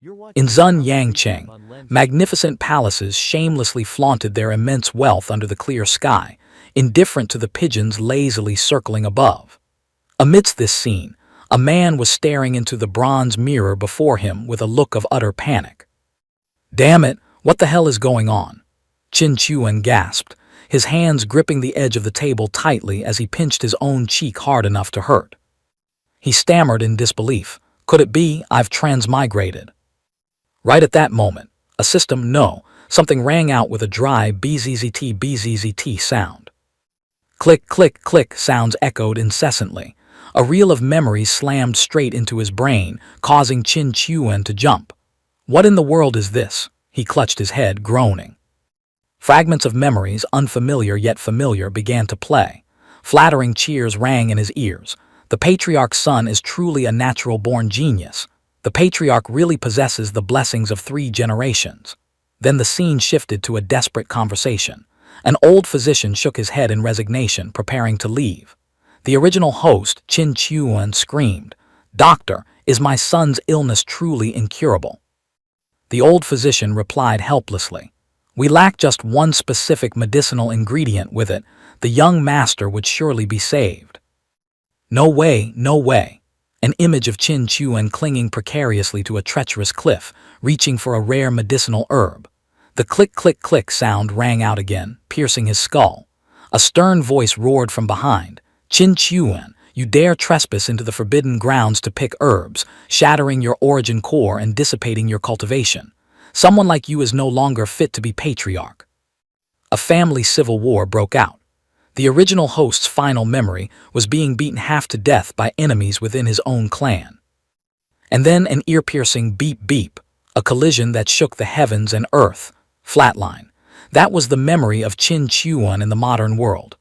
In Zun Yangcheng, magnificent palaces shamelessly flaunted their immense wealth under the clear sky, indifferent to the pigeons lazily circling above. Amidst this scene, a man was staring into the bronze mirror before him with a look of utter panic. "Damn it, what the hell is going on?" Qin Chuan gasped, his hands gripping the edge of the table tightly as he pinched his own cheek hard enough to hurt. He stammered in disbelief. "Could it be I've transmigrated?" Right at that moment, something rang out with a dry bzzzt sound. Click, click, click sounds echoed incessantly. A reel of memories slammed straight into his brain, causing Qin Chuan to jump. What in the world is this? He clutched his head, groaning. Fragments of memories, unfamiliar yet familiar, began to play. Flattering cheers rang in his ears. The patriarch's son is truly a natural-born genius. The patriarch really possesses the blessings of 3 generations. Then the scene shifted to a desperate conversation. An old physician shook his head in resignation, preparing to leave. The original host, Qin Chuan, screamed, "Doctor, is my son's illness truly incurable?" The old physician replied helplessly, "We lack just one specific medicinal ingredient. With it, the young master would surely be saved." "No way, no way." An image of Qin Chuan clinging precariously to a treacherous cliff, reaching for a rare medicinal herb. The click-click-click sound rang out again, piercing his skull. A stern voice roared from behind, "Qin Chuan, you dare trespass into the forbidden grounds to pick herbs, shattering your origin core and dissipating your cultivation. Someone like you is no longer fit to be patriarch." A family civil war broke out. The original host's final memory was being beaten half to death by enemies within his own clan. And then an ear-piercing beep-beep, a collision that shook the heavens and earth. Flatline. That was the memory of Qin Chuan in the modern world.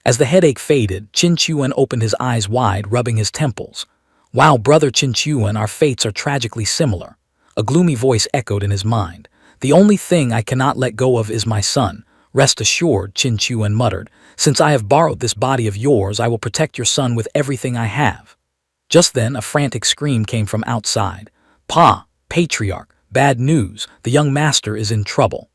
As the headache faded, Qin Chuan opened his eyes wide, rubbing his temples. "Wow, brother Qin Chuan, our fates are tragically similar." A gloomy voice echoed in his mind. "The only thing I cannot let go of is my son. Rest assured," Qin Chuan muttered, "since I have borrowed this body of yours, I will protect your son with everything I have." Just then, a frantic scream came from outside. "Pa, patriarch, bad news, the young master is in trouble."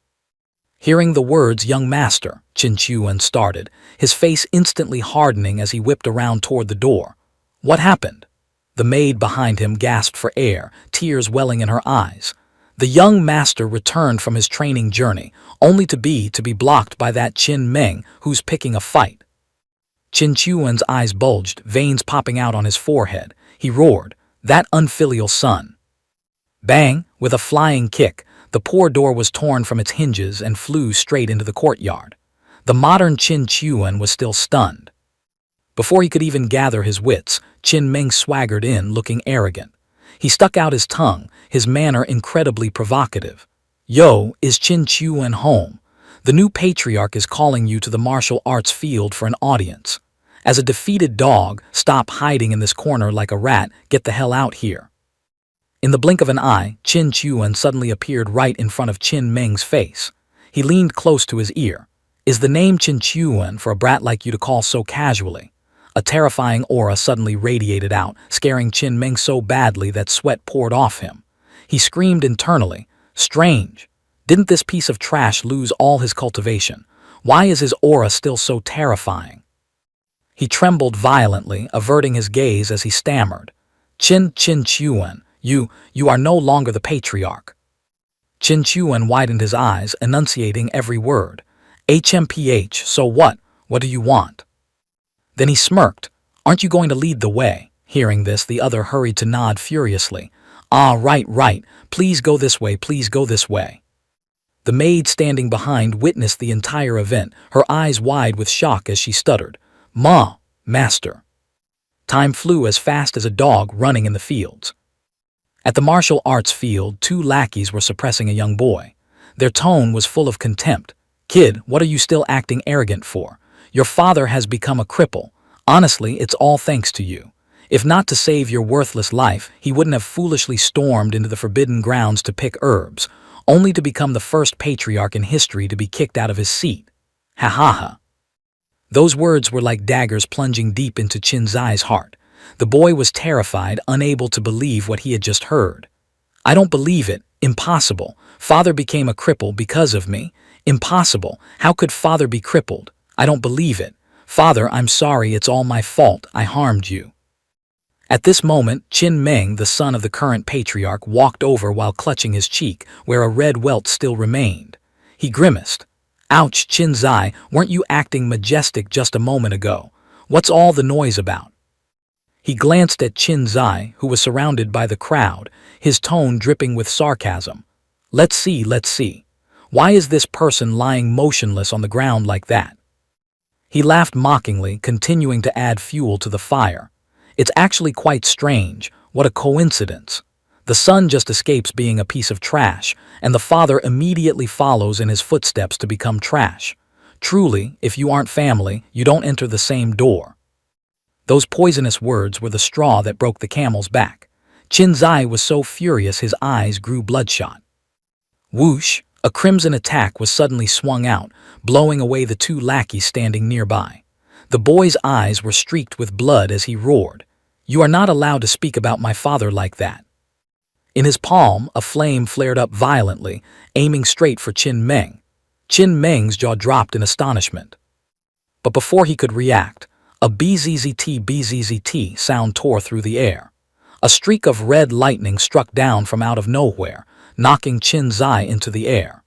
Hearing the words "young master," Qin Chuan started, his face instantly hardening as he whipped around toward the door. "What happened?" The maid behind him gasped for air, tears welling in her eyes. The young master returned from his training journey, only to be blocked by that Qin Meng who's picking a fight. Qin Chuan's eyes bulged, veins popping out on his forehead. He roared, "That unfilial son!" Bang! With a flying kick, the poor door was torn from its hinges and flew straight into the courtyard. The modern Qin Chuan was still stunned. Before he could even gather his wits, Qin Meng swaggered in, looking arrogant. He stuck out his tongue, his manner incredibly provocative. "Yo, is Qin Chuan home? The new patriarch is calling you to the martial arts field for an audience. As a defeated dog, stop hiding in this corner like a rat, get the hell out here." In the blink of an eye, Qin Chuan suddenly appeared right in front of Qin Meng's face. He leaned close to his ear. "Is the name Qin Chuan for a brat like you to call so casually?" A terrifying aura suddenly radiated out, scaring Qin Meng so badly that sweat poured off him. He screamed internally, "Strange! Didn't this piece of trash lose all his cultivation? Why is his aura still so terrifying?" He trembled violently, averting his gaze as he stammered, Qin Chuan, you are no longer the patriarch." Qin Chuan widened his eyes, enunciating every word. "HMPH, so what? What do you want?" Then he smirked. "Aren't you going to lead the way?" Hearing this, the other hurried to nod furiously. "Ah, right. Please go this way, please go this way." The maid standing behind witnessed the entire event, her eyes wide with shock as she stuttered, Master." Time flew as fast as a dog running in the fields. At the martial arts field, 2 lackeys were suppressing a young boy. Their tone was full of contempt. "Kid, what are you still acting arrogant for? Your father has become a cripple. Honestly, it's all thanks to you. If not to save your worthless life, he wouldn't have foolishly stormed into the forbidden grounds to pick herbs, only to become the first patriarch in history to be kicked out of his seat. Ha ha ha." Those words were like daggers plunging deep into Qin Zai's heart. The boy was terrified, unable to believe what he had just heard. I don't believe it. Impossible. Father became a cripple because of me. Impossible. How could father be crippled? I don't believe it. Father, I'm sorry, it's all my fault. I harmed you. At this moment, Qin Meng, the son of the current patriarch, walked over while clutching his cheek, where a red welt still remained. He grimaced. Ouch, Qin Zai, weren't you acting majestic just a moment ago? What's all the noise about? He glanced at Qin Zai, who was surrounded by the crowd, his tone dripping with sarcasm. Let's see, let's see. Why is this person lying motionless on the ground like that? He laughed mockingly, continuing to add fuel to the fire. It's actually quite strange. What a coincidence. The son just escapes being a piece of trash, and the father immediately follows in his footsteps to become trash. Truly, if you aren't family, you don't enter the same door. Those poisonous words were the straw that broke the camel's back. Qin Zai was so furious his eyes grew bloodshot. Whoosh! A crimson attack was suddenly swung out, blowing away the two lackeys standing nearby. The boy's eyes were streaked with blood as he roared. You are not allowed to speak about my father like that. In his palm, a flame flared up violently, aiming straight for Qin Meng. Qin Meng's jaw dropped in astonishment. But before he could react, a bzzzt sound tore through the air. A streak of red lightning struck down from out of nowhere, knocking Qin Zai into the air.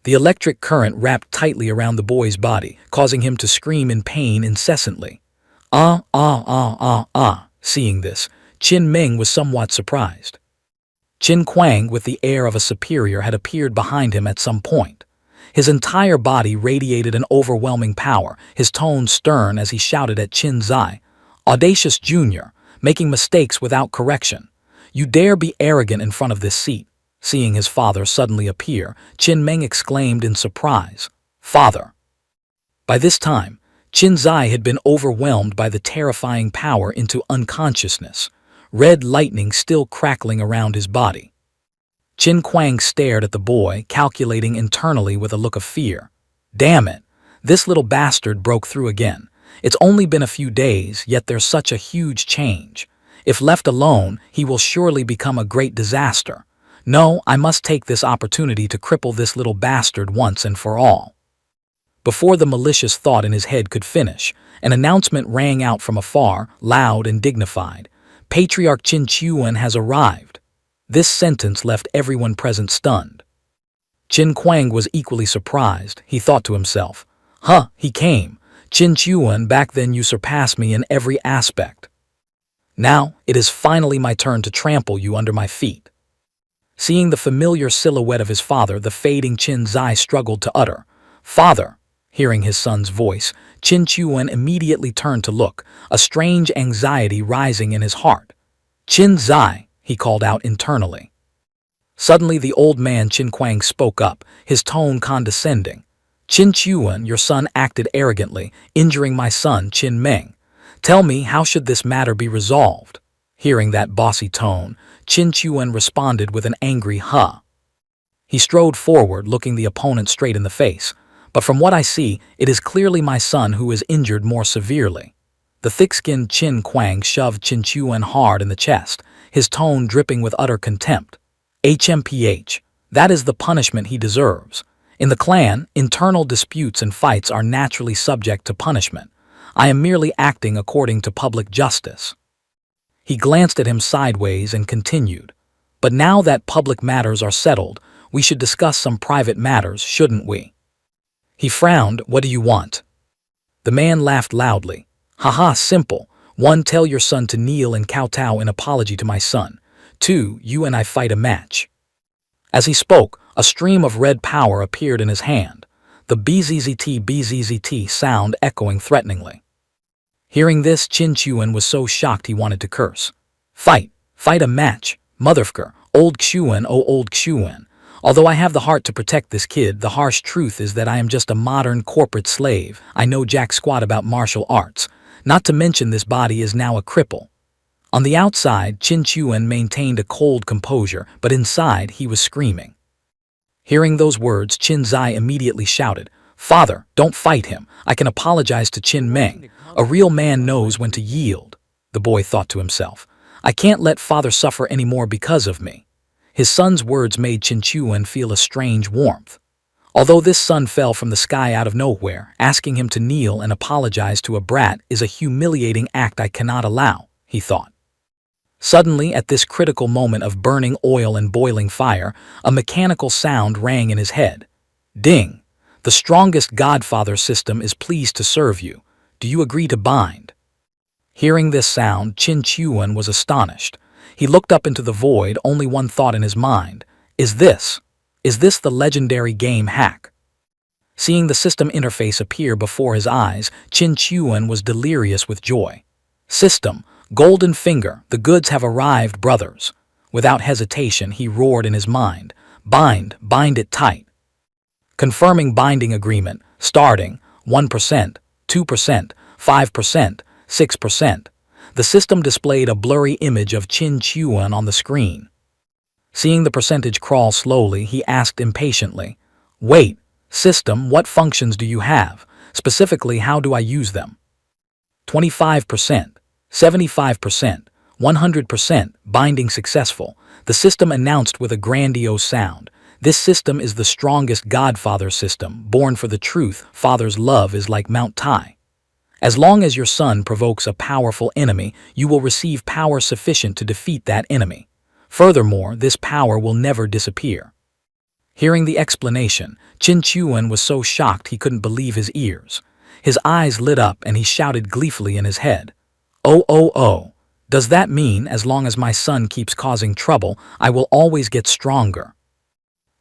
The electric current wrapped tightly around the boy's body, causing him to scream in pain incessantly. Seeing this, Qin Meng was somewhat surprised. Qin Kuang, with the air of a superior, had appeared behind him at some point. His entire body radiated an overwhelming power, his tone stern as he shouted at Qin Zai, Audacious Junior, making mistakes without correction. You dare be arrogant in front of this seat. Seeing his father suddenly appear, Qin Meng exclaimed in surprise, Father! By this time, Qin Zai had been overwhelmed by the terrifying power into unconsciousness, red lightning still crackling around his body. Qin Kuang stared at the boy, calculating internally with a look of fear. Damn it! This little bastard broke through again. It's only been a few days, yet there's such a huge change. If left alone, he will surely become a great disaster. No, I must take this opportunity to cripple this little bastard once and for all. Before the malicious thought in his head could finish, an announcement rang out from afar, loud and dignified. Patriarch Qin Chuan has arrived. This sentence left everyone present stunned. Qin Kuang was equally surprised. He thought to himself, he came. Qin Chuan, back then you surpassed me in every aspect. Now, it is finally my turn to trample you under my feet. Seeing the familiar silhouette of his father, the fading Qin Zai struggled to utter, Father! Hearing his son's voice, Qin Chuan immediately turned to look, a strange anxiety rising in his heart. Qin Zai, he called out internally. Suddenly the old man Qin Kuang spoke up, his tone condescending. Qin Chuan, your son acted arrogantly, injuring my son Qin Meng. Tell me, how should this matter be resolved? Hearing that bossy tone, Qin Chuan responded with an angry huh. He strode forward, looking the opponent straight in the face. But from what I see, it is clearly my son who is injured more severely. The thick-skinned Qin Kuang shoved Qin Chuan hard in the chest, his tone dripping with utter contempt. HMPH, that is the punishment he deserves. In the clan, internal disputes and fights are naturally subject to punishment. I am merely acting according to public justice. He glanced at him sideways and continued, But now that public matters are settled, we should discuss some private matters, shouldn't we? He frowned. What do you want? The man laughed loudly. Haha, simple. 1. Tell your son to kneel and kowtow in apology to my son. 2. You and I fight a match. As he spoke, a stream of red power appeared in his hand, the bzzzt sound echoing threateningly. Hearing this, Qin Chuan was so shocked he wanted to curse. Fight a match, motherfucker, old Xuan, oh old Xuan. Although I have the heart to protect this kid, the harsh truth is that I am just a modern corporate slave. I know jack squat about martial arts. Not to mention this body is now a cripple. On the outside, Qin Chuan maintained a cold composure, but inside he was screaming. Hearing those words, Qin Zai immediately shouted, Father, don't fight him. I can apologize to Qin Meng. A real man knows when to yield. The boy thought to himself, I can't let father suffer any more because of me. His son's words made Qin Chuan feel a strange warmth. Although this son fell from the sky out of nowhere, asking him to kneel and apologize to a brat is a humiliating act I cannot allow, he thought. Suddenly, at this critical moment of burning oil and boiling fire, a mechanical sound rang in his head. Ding! The strongest Godfather system is pleased to serve you. Do you agree to bind? Hearing this sound, Qin Chuan was astonished. He looked up into the void, only one thought in his mind. Is this the legendary game hack? Seeing the system interface appear before his eyes, Qin Chuan was delirious with joy. System, Golden Finger, the goods have arrived, brothers. Without hesitation, he roared in his mind. Bind it tight. Confirming binding agreement, starting 1%, 2%, 5%, 6%. The system displayed a blurry image of Qin Chuan on the screen. Seeing the percentage crawl slowly, he asked impatiently, Wait, system, what functions do you have? Specifically, how do I use them? 25%, 75%, 100%, binding successful, the system announced with a grandiose sound. This system is the strongest Godfather system, born for the truth. Father's love is like Mount Tai. As long as your son provokes a powerful enemy, you will receive power sufficient to defeat that enemy. Furthermore, this power will never disappear. Hearing the explanation, Qin Chuan was so shocked he couldn't believe his ears. His eyes lit up and he shouted gleefully in his head, Oh, does that mean as long as my son keeps causing trouble, I will always get stronger?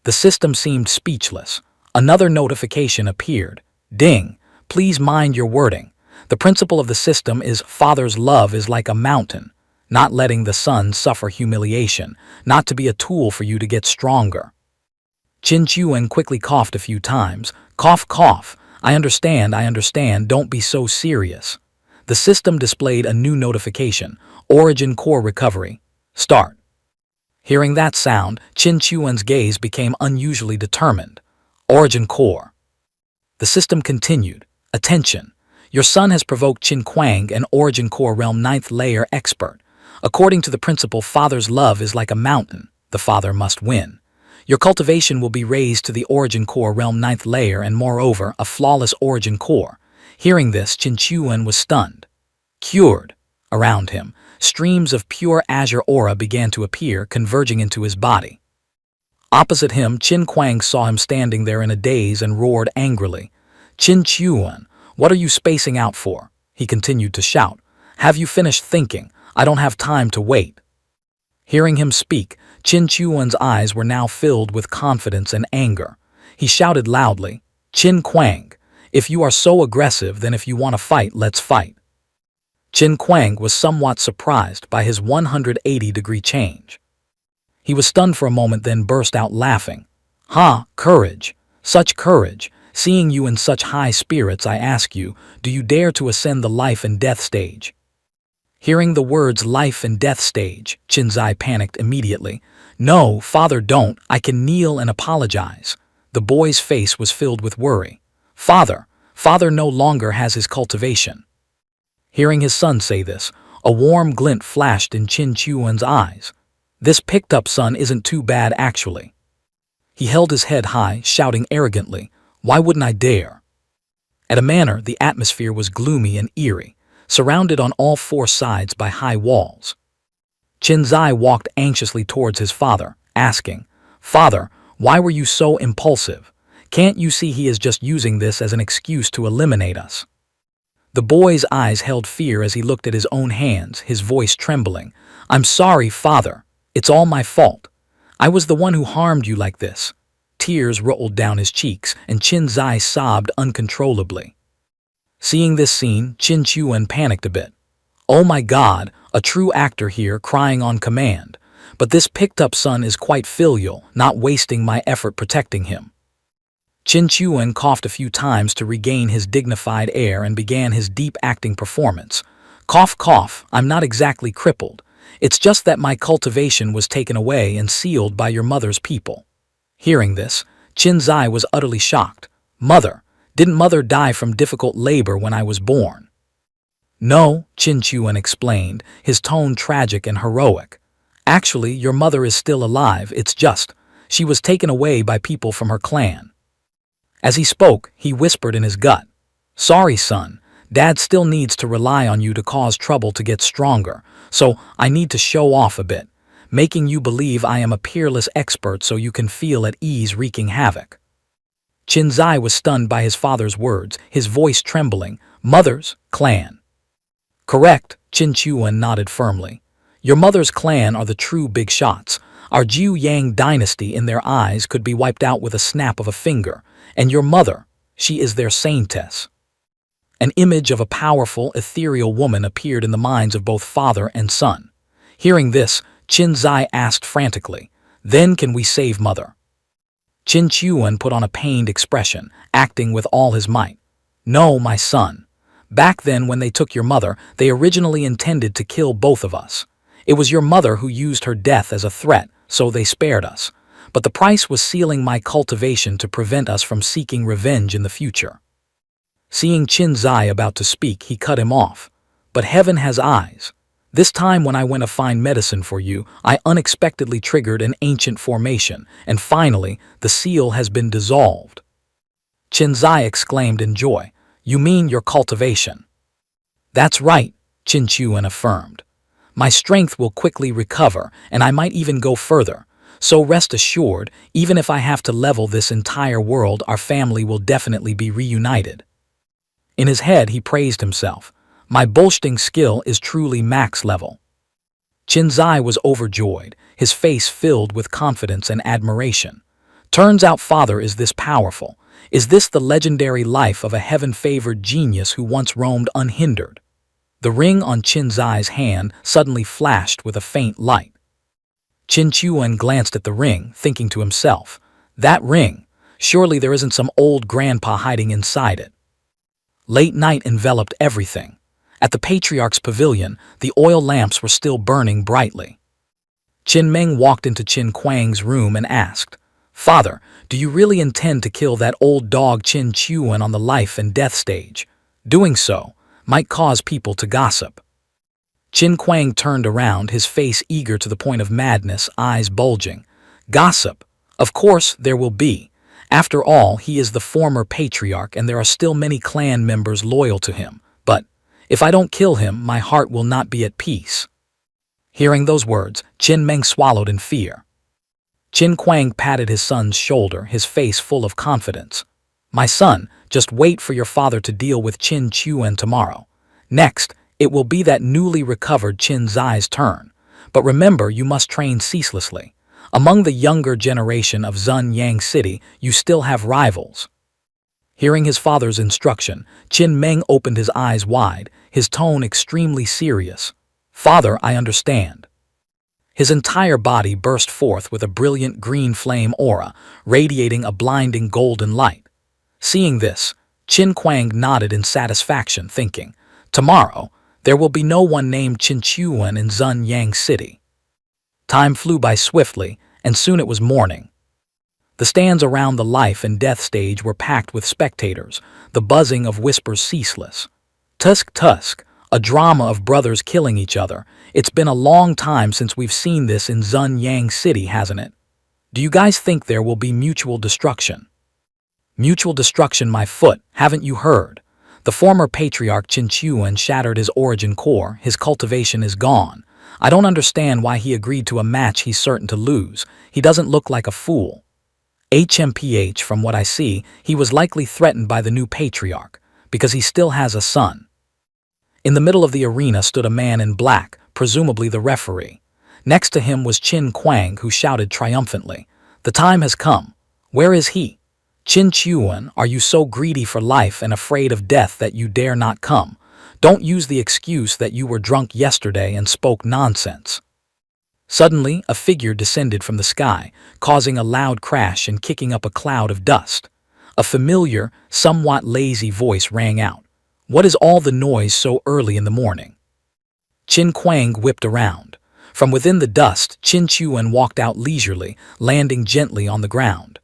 The system seemed speechless. Another notification appeared. Ding! Please mind your wording. The principle of the system is father's love is like a mountain, not letting the son suffer humiliation, not to be a tool for you to get stronger. Qin Chuan quickly coughed a few times. Cough, cough. I understand, don't be so serious. The system displayed a new notification. Origin Core Recovery. Start. Hearing that sound, Qin Chuan's gaze became unusually determined. Origin Core. The system continued. Attention! Your son has provoked Qin Kuang, an Origin Core Realm 9th Layer expert. According to the principle father's love is like a mountain, the father must win. Your cultivation will be raised to the Origin Core Realm 9th Layer and moreover, a flawless Origin Core. Hearing this, Qin Chuan was stunned. Cured. Around him, streams of pure azure aura began to appear, converging into his body. Opposite him, Qin Kuang saw him standing there in a daze and roared angrily. Qin Chuan, what are you spacing out for? He continued to shout. Have you finished thinking? I don't have time to wait. Hearing him speak, Qin Chuan's eyes were now filled with confidence and anger. He shouted loudly, Qin Kuang, if you are so aggressive, then if you want to fight, let's fight. Qin Kuang was somewhat surprised by his 180-degree change. He was stunned for a moment, then burst out laughing. Courage! Such courage! Seeing you in such high spirits, I ask you, do you dare to ascend the life and death stage? Hearing the words life and death stage, Qin Zai panicked immediately. No, father, don't. I can kneel and apologize. The boy's face was filled with worry. Father no longer has his cultivation. Hearing his son say this, a warm glint flashed in Qin Chuan's eyes. This picked-up son isn't too bad, actually. He held his head high, shouting arrogantly, Why wouldn't I dare? At a manor, the atmosphere was gloomy and eerie, surrounded on all four sides by high walls. Qin Zai walked anxiously towards his father, asking, Father, why were you so impulsive? Can't you see he is just using this as an excuse to eliminate us? The boy's eyes held fear as he looked at his own hands, his voice trembling. I'm sorry, father. It's all my fault. I was the one who harmed you like this. Tears rolled down his cheeks, and Qin Zai sobbed uncontrollably. Seeing this scene, Qin Chuan panicked a bit. Oh my God, a true actor here crying on command. But this picked-up son is quite filial, not wasting my effort protecting him. Qin Chuan coughed a few times to regain his dignified air and began his deep acting performance. Cough, cough, I'm not exactly crippled. It's just that my cultivation was taken away and sealed by your mother's people. Hearing this, Qin Zai was utterly shocked. Mother, didn't mother die from difficult labor when I was born? No, Qin Chuan explained, his tone tragic and heroic. Actually, your mother is still alive, it's just, she was taken away by people from her clan. As he spoke, he whispered in his gut, "Sorry, son, Dad still needs to rely on you to cause trouble to get stronger, so I need to show off a bit, making you believe I am a peerless expert so you can feel at ease wreaking havoc." Qinzai was stunned by his father's words, his voice trembling. "Mother's clan." "Correct," Qin Chuan nodded firmly. "Your mother's clan are the true big shots. Our Jiu Yang dynasty in their eyes could be wiped out with a snap of a finger, and your mother, she is their saintess." An image of a powerful, ethereal woman appeared in the minds of both father and son. Hearing this, Qinzai asked frantically, "Then can we save mother?" Qin Chuan put on a pained expression, acting with all his might. "No, my son. Back then when they took your mother, they originally intended to kill both of us. It was your mother who used her death as a threat, so they spared us. But the price was sealing my cultivation to prevent us from seeking revenge in the future." Seeing Qinzai about to speak, he cut him off. "But heaven has eyes. This time when I went to find medicine for you, I unexpectedly triggered an ancient formation, and finally, the seal has been dissolved." Qinzai exclaimed in joy, "You mean your cultivation?" "That's right," Qin Chuan affirmed. "My strength will quickly recover, and I might even go further. So rest assured, even if I have to level this entire world, our family will definitely be reunited." In his head, he praised himself. "My bolstering skill is truly max level." Qinzai was overjoyed, his face filled with confidence and admiration. Turns out father is this powerful. Is this the legendary life of a heaven-favored genius who once roamed unhindered? The ring on Qinzai's hand suddenly flashed with a faint light. Qin Chuan glanced at the ring, thinking to himself, "That ring, surely there isn't some old grandpa hiding inside it." Late night enveloped everything. At the patriarch's pavilion, the oil lamps were still burning brightly. Qin Meng walked into Qin Kuang's room and asked, "Father, do you really intend to kill that old dog Qin Chuan on the life and death stage? Doing so might cause people to gossip." Qin Kuang turned around, his face eager to the point of madness, eyes bulging. "Gossip? Of course there will be. After all, he is the former patriarch and there are still many clan members loyal to him. But if I don't kill him, my heart will not be at peace." Hearing those words, Qin Meng swallowed in fear. Qin Kuang patted his son's shoulder, his face full of confidence. "My son, just wait for your father to deal with Qin Chuan tomorrow. Next, it will be that newly recovered Qinzai's turn. But remember, you must train ceaselessly. Among the younger generation of Zun Yang City, you still have rivals." Hearing his father's instruction, Qin Meng opened his eyes wide, his tone extremely serious. "Father, I understand." His entire body burst forth with a brilliant green flame aura, radiating a blinding golden light. Seeing this, Qin Kuang nodded in satisfaction, thinking, "Tomorrow, there will be no one named Qin Chuan in Zun Yang City." Time flew by swiftly, and soon it was morning. The stands around the life and death stage were packed with spectators, the buzzing of whispers ceaseless. "Tusk, tusk, a drama of brothers killing each other. It's been a long time since we've seen this in Zun Yang City, hasn't it? Do you guys think there will be mutual destruction?" "Mutual destruction, my foot, haven't you heard? The former patriarch Qin Chuan shattered his origin core, his cultivation is gone. I don't understand why he agreed to a match he's certain to lose. He doesn't look like a fool. HMPH, from what I see, he was likely threatened by the new patriarch, because he still has a son." In the middle of the arena stood a man in black, presumably the referee. Next to him was Qin Kuang, who shouted triumphantly, "The time has come. Where is he? Qin Chuan, are you so greedy for life and afraid of death that you dare not come? Don't use the excuse that you were drunk yesterday and spoke nonsense." Suddenly, a figure descended from the sky, causing a loud crash and kicking up a cloud of dust. A familiar, somewhat lazy voice rang out. "What is all the noise so early in the morning?" Qin Kuang whipped around. From within the dust, Qin Chuan walked out leisurely, landing gently on the ground.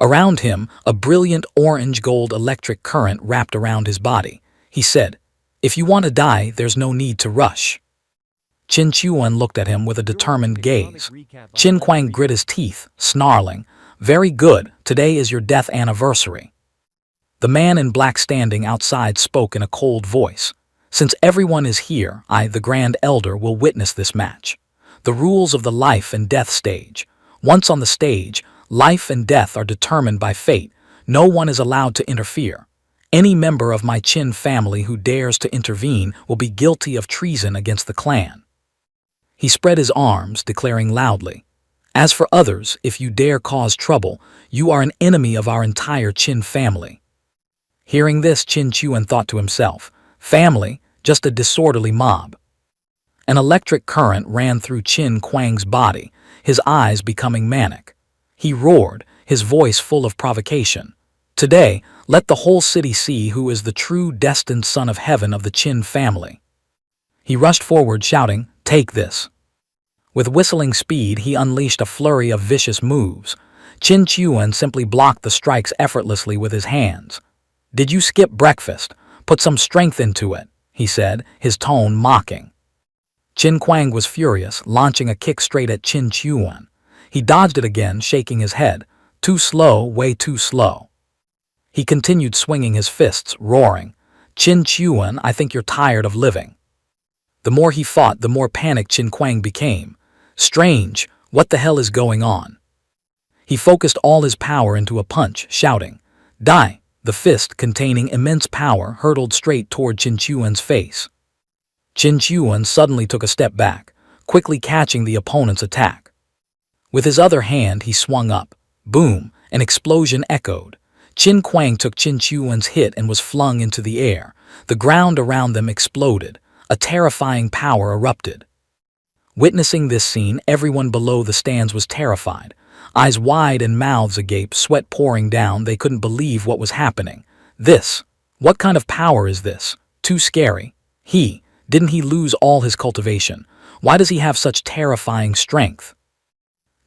Around him, a brilliant orange-gold electric current wrapped around his body. He said, "If you want to die, there's no need to rush." Qin Chuan looked at him with a determined gaze. Qin Kuang grit his teeth, snarling, "Very good, today is your death anniversary." The man in black standing outside spoke in a cold voice. "Since everyone is here, I, the Grand Elder, will witness this match. The rules of the life and death stage. Once on the stage, life and death are determined by fate. No one is allowed to interfere. Any member of my Qin family who dares to intervene will be guilty of treason against the clan." He spread his arms, declaring loudly, "As for others, if you dare cause trouble, you are an enemy of our entire Qin family." Hearing this, Qin Chuan thought to himself, "Family, just a disorderly mob." An electric current ran through Qin Kuang's body, his eyes becoming manic. He roared, his voice full of provocation. "Today, let the whole city see who is the true destined son of heaven of the Qin family." He rushed forward, shouting, "Take this." With whistling speed, he unleashed a flurry of vicious moves. Qin Chuan simply blocked the strikes effortlessly with his hands. "Did you skip breakfast? Put some strength into it," he said, his tone mocking. Qin Kuang was furious, launching a kick straight at Qin Chuan. He dodged it again, shaking his head. "Too slow, way too slow." He continued swinging his fists, roaring, "Qin Chuan, I think you're tired of living." The more he fought, the more panicked Qin Kuang became. "Strange, what the hell is going on?" He focused all his power into a punch, shouting, "Die!" The fist, containing immense power, hurtled straight toward Qin Chuan's face. Qin Chuan suddenly took a step back, quickly catching the opponent's attack. With his other hand, he swung up. Boom! An explosion echoed. Qin Kuang took Qin Chuan's hit and was flung into the air. The ground around them exploded. A terrifying power erupted. Witnessing this scene, everyone below the stands was terrified. Eyes wide and mouths agape, sweat pouring down, they couldn't believe what was happening. What kind of power is this? Too scary. Didn't he lose all his cultivation? Why does he have such terrifying strength?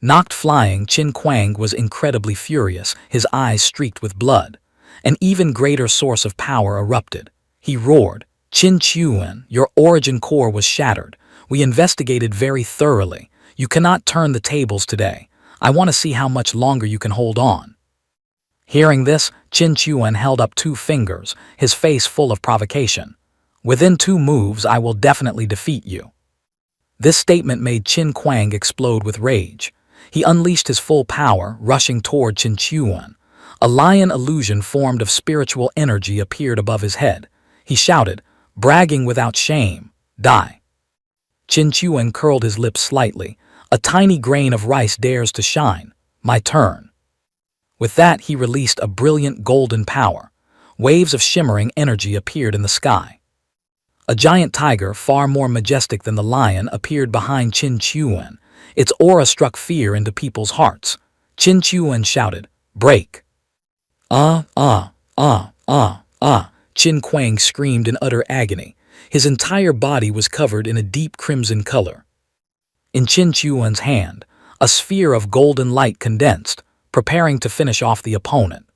Knocked flying, Qin Kuang was incredibly furious, his eyes streaked with blood. An even greater source of power erupted. He roared, "Qin Chuan, your origin core was shattered. We investigated very thoroughly. You cannot turn the tables today. I want to see how much longer you can hold on." Hearing this, Qin Chuan held up 2 fingers, his face full of provocation. "Within 2 moves, I will definitely defeat you." This statement made Qin Kuang explode with rage. He unleashed his full power, rushing toward Qin Chuan. A lion illusion formed of spiritual energy appeared above his head. He shouted, bragging without shame, "Die!" Qin Chuan curled his lips slightly. "A tiny grain of rice dares to shine. My turn." With that, he released a brilliant golden power. Waves of shimmering energy appeared in the sky. A giant tiger, far more majestic than the lion, appeared behind Qin Chuan. Its aura struck fear into people's hearts. Qin Chuan shouted, "Break!" Qin Kuang screamed in utter agony. His entire body was covered in a deep crimson color. In Qin Chuan's hand, a sphere of golden light condensed, preparing to finish off the opponent.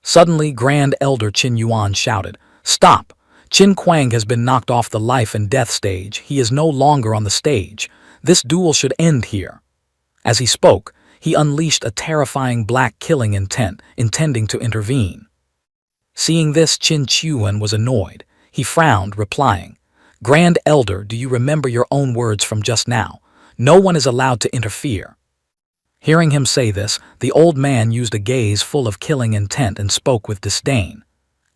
Suddenly, Grand Elder Qin Yuan shouted, "Stop! Qin Kuang has been knocked off the life and death stage. He is no longer on the stage. This duel should end here." As he spoke, he unleashed a terrifying black killing intent, intending to intervene. Seeing this, Qin Chuan was annoyed. He frowned, replying, "Grand Elder, do you remember your own words from just now? No one is allowed to interfere." Hearing him say this, the old man used a gaze full of killing intent and spoke with disdain.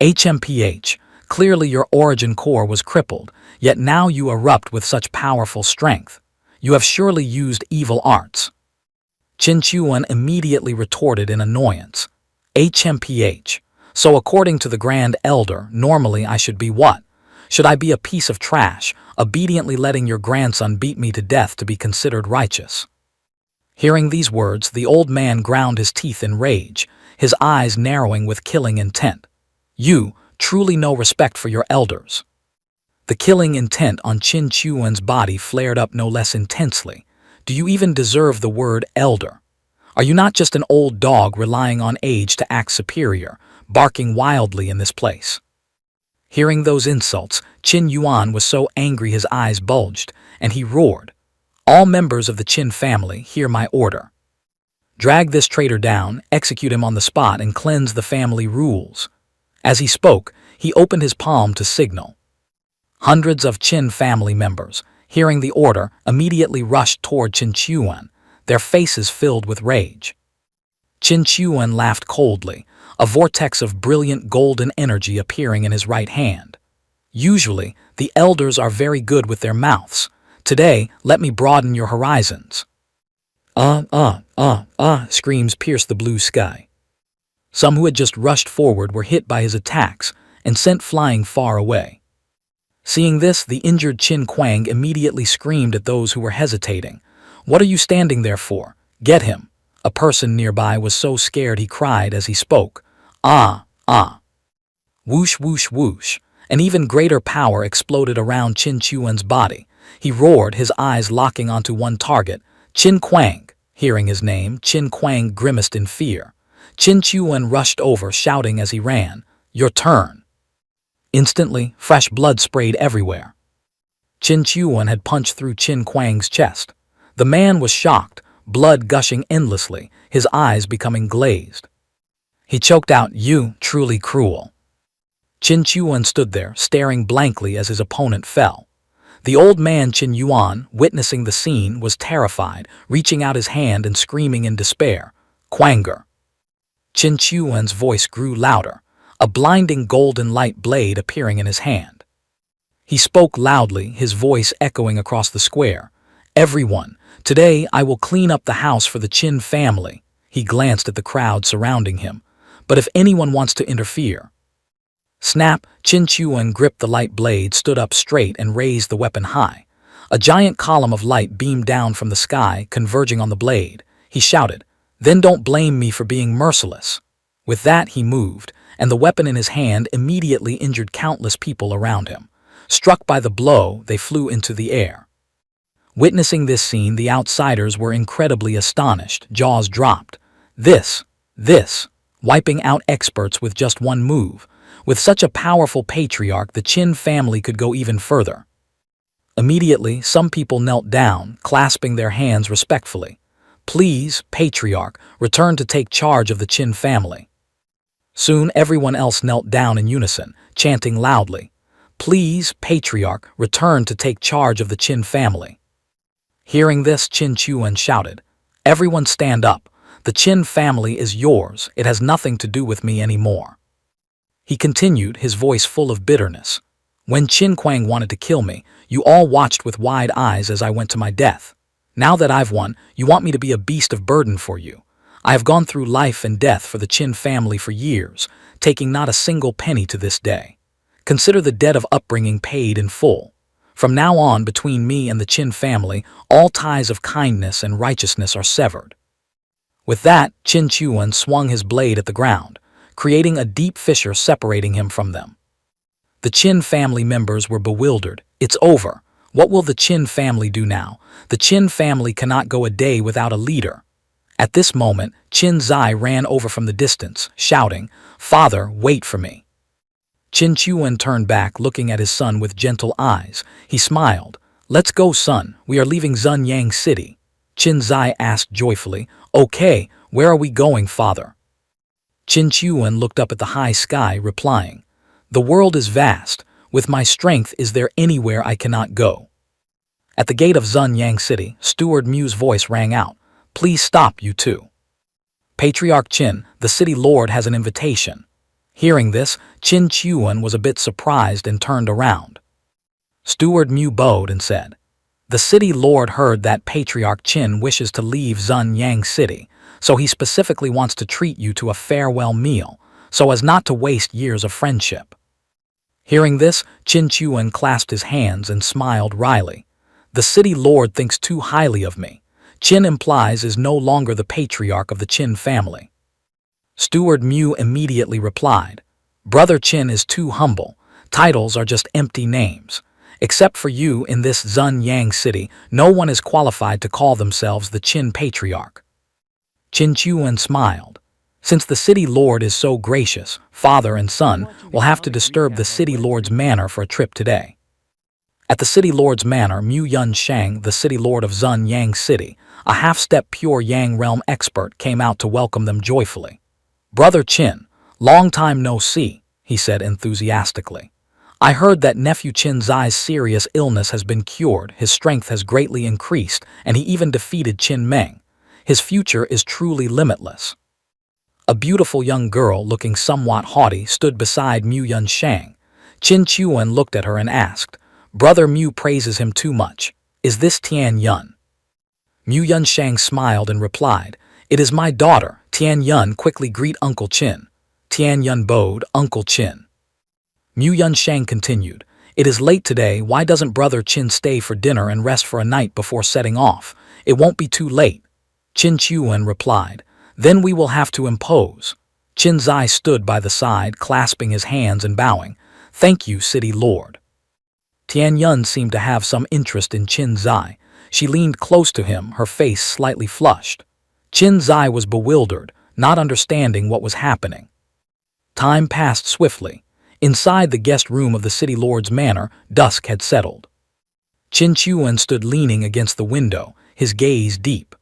"HMPH, clearly your origin core was crippled, yet now you erupt with such powerful strength. You have surely used evil arts." Qin Chuan immediately retorted in annoyance. "HMPH. So according to the Grand Elder, normally I should be what? Should I be a piece of trash, obediently letting your grandson beat me to death to be considered righteous?" Hearing these words, the old man ground his teeth in rage, his eyes narrowing with killing intent. "You, truly no respect for your elders." The killing intent on Qin Chuan's body flared up no less intensely. "Do you even deserve the word elder? Are you not just an old dog relying on age to act superior, barking wildly in this place?" Hearing those insults, Qin Yuan was so angry his eyes bulged, and he roared, "All members of the Qin family, hear my order. Drag this traitor down, execute him on the spot, and cleanse the family rules." As he spoke, he opened his palm to signal. Hundreds of Qin family members, hearing the order, immediately rushed toward Qin Chuan, their faces filled with rage. Qin Chuan laughed coldly, a vortex of brilliant golden energy appearing in his right hand. "Usually, the elders are very good with their mouths. Today, let me broaden your horizons." Screams pierced the blue sky. Some who had just rushed forward were hit by his attacks and sent flying far away. Seeing this, the injured Qin Kuang immediately screamed at those who were hesitating, "What are you standing there for? Get him!" A person nearby was so scared he cried as he spoke, "Ah, ah." Whoosh, whoosh, whoosh. An even greater power exploded around Qin Chuan's body. He roared, his eyes locking onto one target, Qin Kuang. Hearing his name, Qin Kuang grimaced in fear. Qin Chuan rushed over, shouting as he ran, "Your turn." Instantly, fresh blood sprayed everywhere. Qin Chuan had punched through Qin Kuang's chest. The man was shocked, blood gushing endlessly, his eyes becoming glazed. He choked out, "You, truly cruel." Qin Chuan stood there, staring blankly as his opponent fell. The old man Qin Yuan, witnessing the scene, was terrified, reaching out his hand and screaming in despair, "Kuanger." Qin Chuan's voice grew louder, a blinding golden light blade appearing in his hand. He spoke loudly, his voice echoing across the square. "Everyone, today I will clean up the house for the Qin family." He glanced at the crowd surrounding him. "But if anyone wants to interfere..." Snap! Qin Chuan gripped the light blade, stood up straight, and raised the weapon high. A giant column of light beamed down from the sky, converging on the blade. He shouted, "Then don't blame me for being merciless." With that, he moved, and the weapon in his hand immediately injured countless people around him. Struck by the blow, they flew into the air. Witnessing this scene, the outsiders were incredibly astonished, jaws dropped. This, wiping out experts with just one move. With such a powerful patriarch, the Qin family could go even further. Immediately, some people knelt down, clasping their hands respectfully. "Please, patriarch, return to take charge of the Qin family." Soon everyone else knelt down in unison, chanting loudly, "Please, patriarch, return to take charge of the Qin family." Hearing this, Qin Chuan shouted, "Everyone stand up. The Qin family is yours. It has nothing to do with me anymore." He continued, his voice full of bitterness, "When Qin Kuang wanted to kill me, you all watched with wide eyes as I went to my death. Now that I've won, you want me to be a beast of burden for you. I have gone through life and death for the Qin family for years, taking not a single penny to this day. Consider the debt of upbringing paid in full. From now on, between me and the Qin family, all ties of kindness and righteousness are severed." With that, Qin Chuan swung his blade at the ground, creating a deep fissure separating him from them. The Qin family members were bewildered. "It's over. What will the Qin family do now? The Qin family cannot go a day without a leader." At this moment, Qin Zai ran over from the distance, shouting, "Father, wait for me." Qin Chuan turned back, looking at his son with gentle eyes. He smiled. "Let's go, son. We are leaving Zunyang City." Qin Zai asked joyfully, "Okay, where are we going, father?" Qin Chuan looked up at the high sky, replying, "The world is vast. With my strength, is there anywhere I cannot go?" At the gate of Zunyang City, Steward Mu's voice rang out, "Please stop, you two. Patriarch Qin, the city lord, has an invitation." Hearing this, Qin Chuan was a bit surprised and turned around. Steward Mu bowed and said, "The city lord heard that Patriarch Qin wishes to leave Zunyang City, so he specifically wants to treat you to a farewell meal, so as not to waste years of friendship." Hearing this, Qin Chuan clasped his hands and smiled wryly. "The city lord thinks too highly of me. Qin implies is no longer the patriarch of the Qin family." Steward Mu immediately replied, "Brother Qin is too humble. Titles are just empty names. Except for you in this Zunyang City, no one is qualified to call themselves the Qin patriarch." Qin Chuan smiled. "Since the city lord is so gracious, father and son will have to disturb the city lord's manor for a trip today." At the city lord's manor, Mu Yun Shang, the city lord of Zun Yang City, a half-step pure Yang realm expert, came out to welcome them joyfully. "Brother Qin, long time no see," he said enthusiastically. "I heard that nephew Qin Zai's serious illness has been cured, his strength has greatly increased, and he even defeated Qin Meng. His future is truly limitless." A beautiful young girl, looking somewhat haughty, stood beside Mu Yun Shang. Qin Chuan looked at her and asked, "Brother Mu praises him too much. Is this Tian Yun?" Mu Yun Shang smiled and replied, "It is my daughter, Tian Yun. Quickly greet Uncle Qin." Tian Yun bowed. "Uncle Qin." Mu Yun Shang continued, "It is late today. Why doesn't Brother Qin stay for dinner and rest for a night before setting off? It won't be too late." Qin Chuan replied, "Then we will have to impose." Qin Zai stood by the side, clasping his hands and bowing. "Thank you, City Lord." Tian Yun seemed to have some interest in Qin Zai. She leaned close to him, her face slightly flushed. Qin Zai was bewildered, not understanding what was happening. Time passed swiftly. Inside the guest room of the city lord's manor, dusk had settled. Qin Chuan stood leaning against the window, his gaze deep.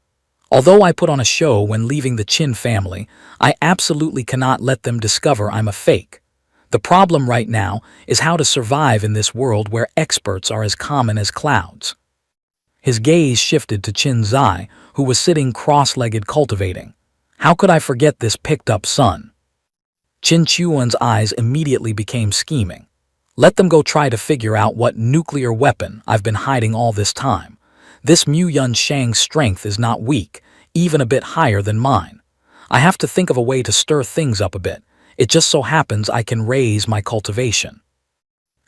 "Although I put on a show when leaving the Qin family, I absolutely cannot let them discover I'm a fake. The problem right now is how to survive in this world where experts are as common as clouds." His gaze shifted to Qin Zai, who was sitting cross-legged cultivating. "How could I forget this picked-up son?" Qin Chuan's eyes immediately became scheming. "Let them go try to figure out what nuclear weapon I've been hiding all this time. This Mu Yun Shang's strength is not weak, even a bit higher than mine. I have to think of a way to stir things up a bit. It just so happens I can raise my cultivation."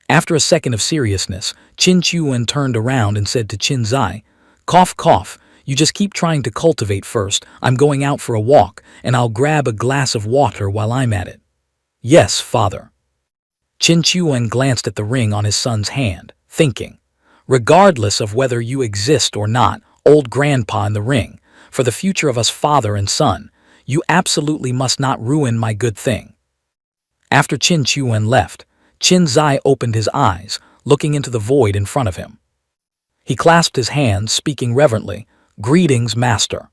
After a second of seriousness, Qin Chuan turned around and said to Qin Zai, "Cough, cough, you just keep trying to cultivate first. I'm going out for a walk, and I'll grab a glass of water while I'm at it." "Yes, father." Qin Chuan glanced at the ring on his son's hand, thinking, "Regardless of whether you exist or not, old grandpa in the ring, for the future of us father and son, you absolutely must not ruin my good thing." After Qin Chuan left, Qin Zai opened his eyes, looking into the void in front of him. He clasped his hands, speaking reverently, "Greetings, master."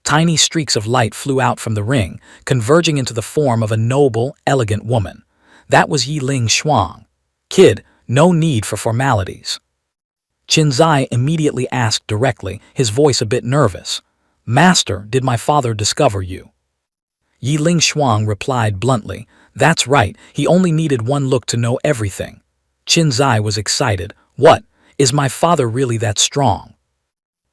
Tiny streaks of light flew out from the ring, converging into the form of a noble, elegant woman. That was Yiling Shuang. "Kid, no need for formalities." Qin Zai immediately asked directly, his voice a bit nervous, "Master, did my father discover you?" Yiling Shuang replied bluntly, "That's right, he only needed one look to know everything." Qin Zai was excited. "What? Is my father really that strong?"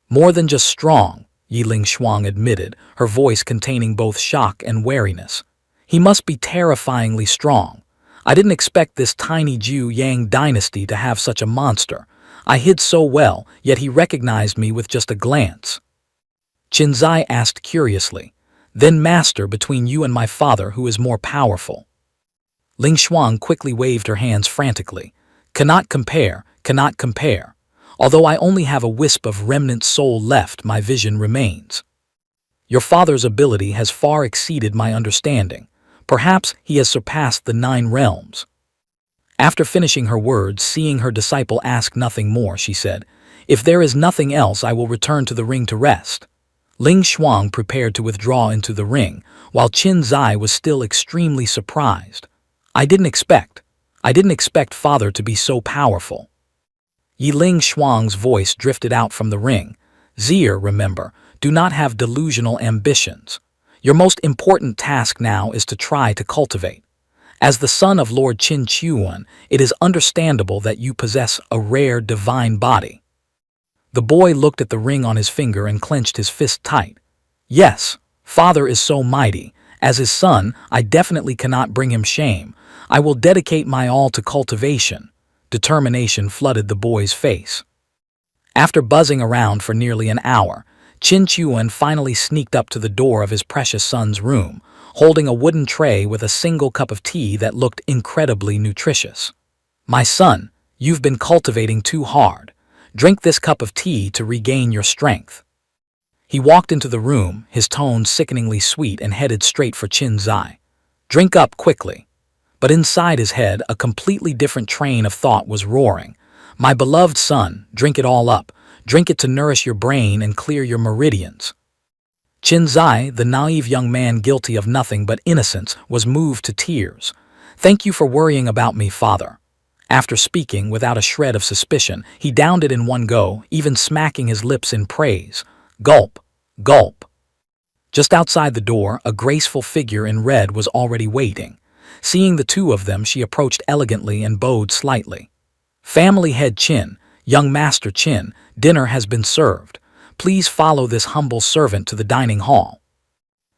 "More than just strong," Yiling Shuang admitted, her voice containing both shock and wariness. "He must be terrifyingly strong. I didn't expect this tiny Zhu Yang dynasty to have such a monster. I hid so well, yet he recognized me with just a glance." Qin Zai asked curiously, "Then master, between you and my father, who is more powerful?" Ling Shuang quickly waved her hands frantically. "Cannot compare, cannot compare. Although I only have a wisp of remnant soul left, my vision remains. Your father's ability has far exceeded my understanding. Perhaps he has surpassed the 9 realms." After finishing her words, seeing her disciple ask nothing more, she said, "If there is nothing else, I will return to the ring to rest." Ling Shuang prepared to withdraw into the ring, while Qin Zai was still extremely surprised. I didn't expect father to be so powerful." Yiling Shuang's voice drifted out from the ring. "Zier, remember, do not have delusional ambitions. Your most important task now is to try to cultivate. As the son of Lord Qin Chuan, it is understandable that you possess a rare divine body." The boy looked at the ring on his finger and clenched his fist tight. "Yes, father is so mighty. As his son, I definitely cannot bring him shame. I will dedicate my all to cultivation." Determination flooded the boy's face. After buzzing around for nearly an hour, Qin Chuan finally sneaked up to the door of his precious son's room, holding a wooden tray with a single cup of tea that looked incredibly nutritious. "My son, you've been cultivating too hard. Drink this cup of tea to regain your strength." He walked into the room, his tone sickeningly sweet, and headed straight for Qin Zai. "Drink up quickly." But inside his head, a completely different train of thought was roaring. My beloved son, drink it all up. Drink it to nourish your brain and clear your meridians. Qin Zai, the naive young man guilty of nothing but innocence, was moved to tears. Thank you for worrying about me, father. After speaking without a shred of suspicion, he downed it in one go, even smacking his lips in praise. Gulp, gulp. Just outside the door, a graceful figure in red was already waiting. Seeing the two of them, she approached elegantly and bowed slightly. Family head Qin, young master Qin, dinner has been served. Please follow this humble servant to the dining hall.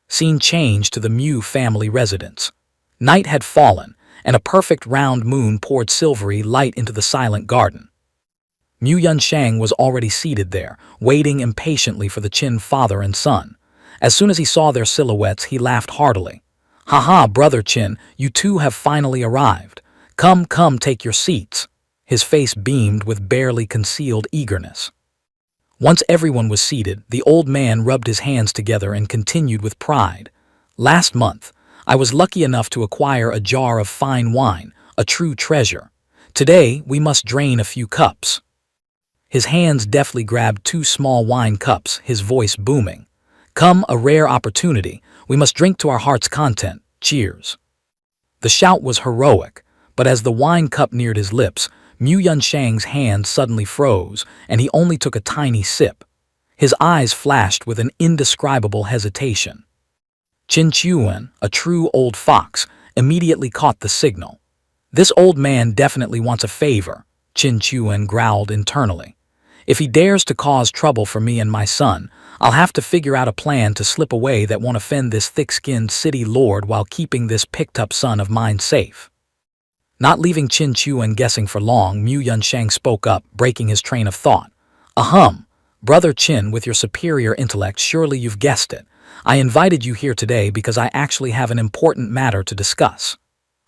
Scene changed to the Mu family residence. Night had fallen, and a perfect round moon poured silvery light into the silent garden. Mu Yunsheng was already seated there, waiting impatiently for the Qin father and son. As soon as he saw their silhouettes, he laughed heartily. "Haha, brother Qin, you two have finally arrived. Come, come, take your seats." His face beamed with barely concealed eagerness. Once everyone was seated, the old man rubbed his hands together and continued with pride. "Last month, I was lucky enough to acquire a jar of fine wine, a true treasure. Today, we must drain a few cups." His hands deftly grabbed 2 small wine cups, his voice booming. "Come, a rare opportunity. We must drink to our heart's content. Cheers." The shout was heroic, but as the wine cup neared his lips, Mu Yunsheng's hand suddenly froze, and he only took a tiny sip. His eyes flashed with an indescribable hesitation. Qin Chuan, a true old fox, immediately caught the signal. "This old man definitely wants a favor," Qin Chuan growled internally. "If he dares to cause trouble for me and my son, I'll have to figure out a plan to slip away that won't offend this thick-skinned city lord while keeping this picked-up son of mine safe." Not leaving Qin Chuan guessing for long, Mu Yunsheng spoke up, breaking his train of thought. "Ahem, brother Qin, with your superior intellect, surely you've guessed it. I invited you here today because I actually have an important matter to discuss."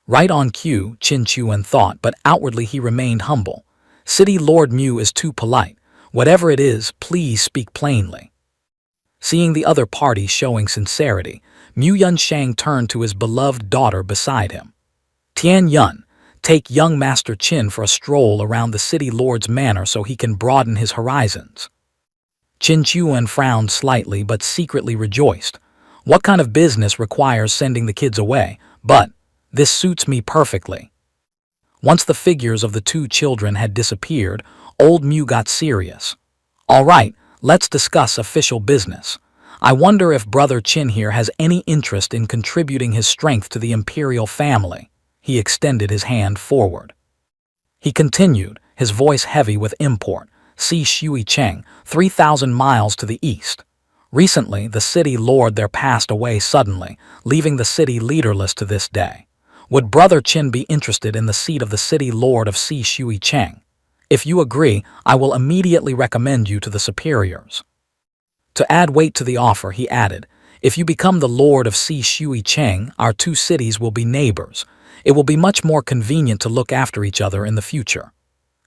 Right on cue, Qin Chuan thought, but outwardly he remained humble. "City Lord Mu is too polite. Whatever it is, please speak plainly." Seeing the other party showing sincerity, Mu Yunsheng turned to his beloved daughter beside him. "Tian Yun, take young Master Qin for a stroll around the city lord's manor so he can broaden his horizons." Qin Chuan frowned slightly but secretly rejoiced. "What kind of business requires sending the kids away? But this suits me perfectly." Once the figures of the 2 children had disappeared, old Mu got serious. "All right, let's discuss official business. I wonder if brother Qin here has any interest in contributing his strength to the imperial family." He extended his hand forward. He continued, his voice heavy with import. "See Shui Cheng, 3,000 miles to the east. Recently, the city lord there passed away suddenly, leaving the city leaderless to this day. Would brother Qin be interested in the seat of the city lord of Si Shui Cheng? If you agree, I will immediately recommend you to the superiors." To add weight to the offer, he added, "If you become the lord of Si Shui Cheng, our 2 cities will be neighbors. It will be much more convenient to look after each other in the future."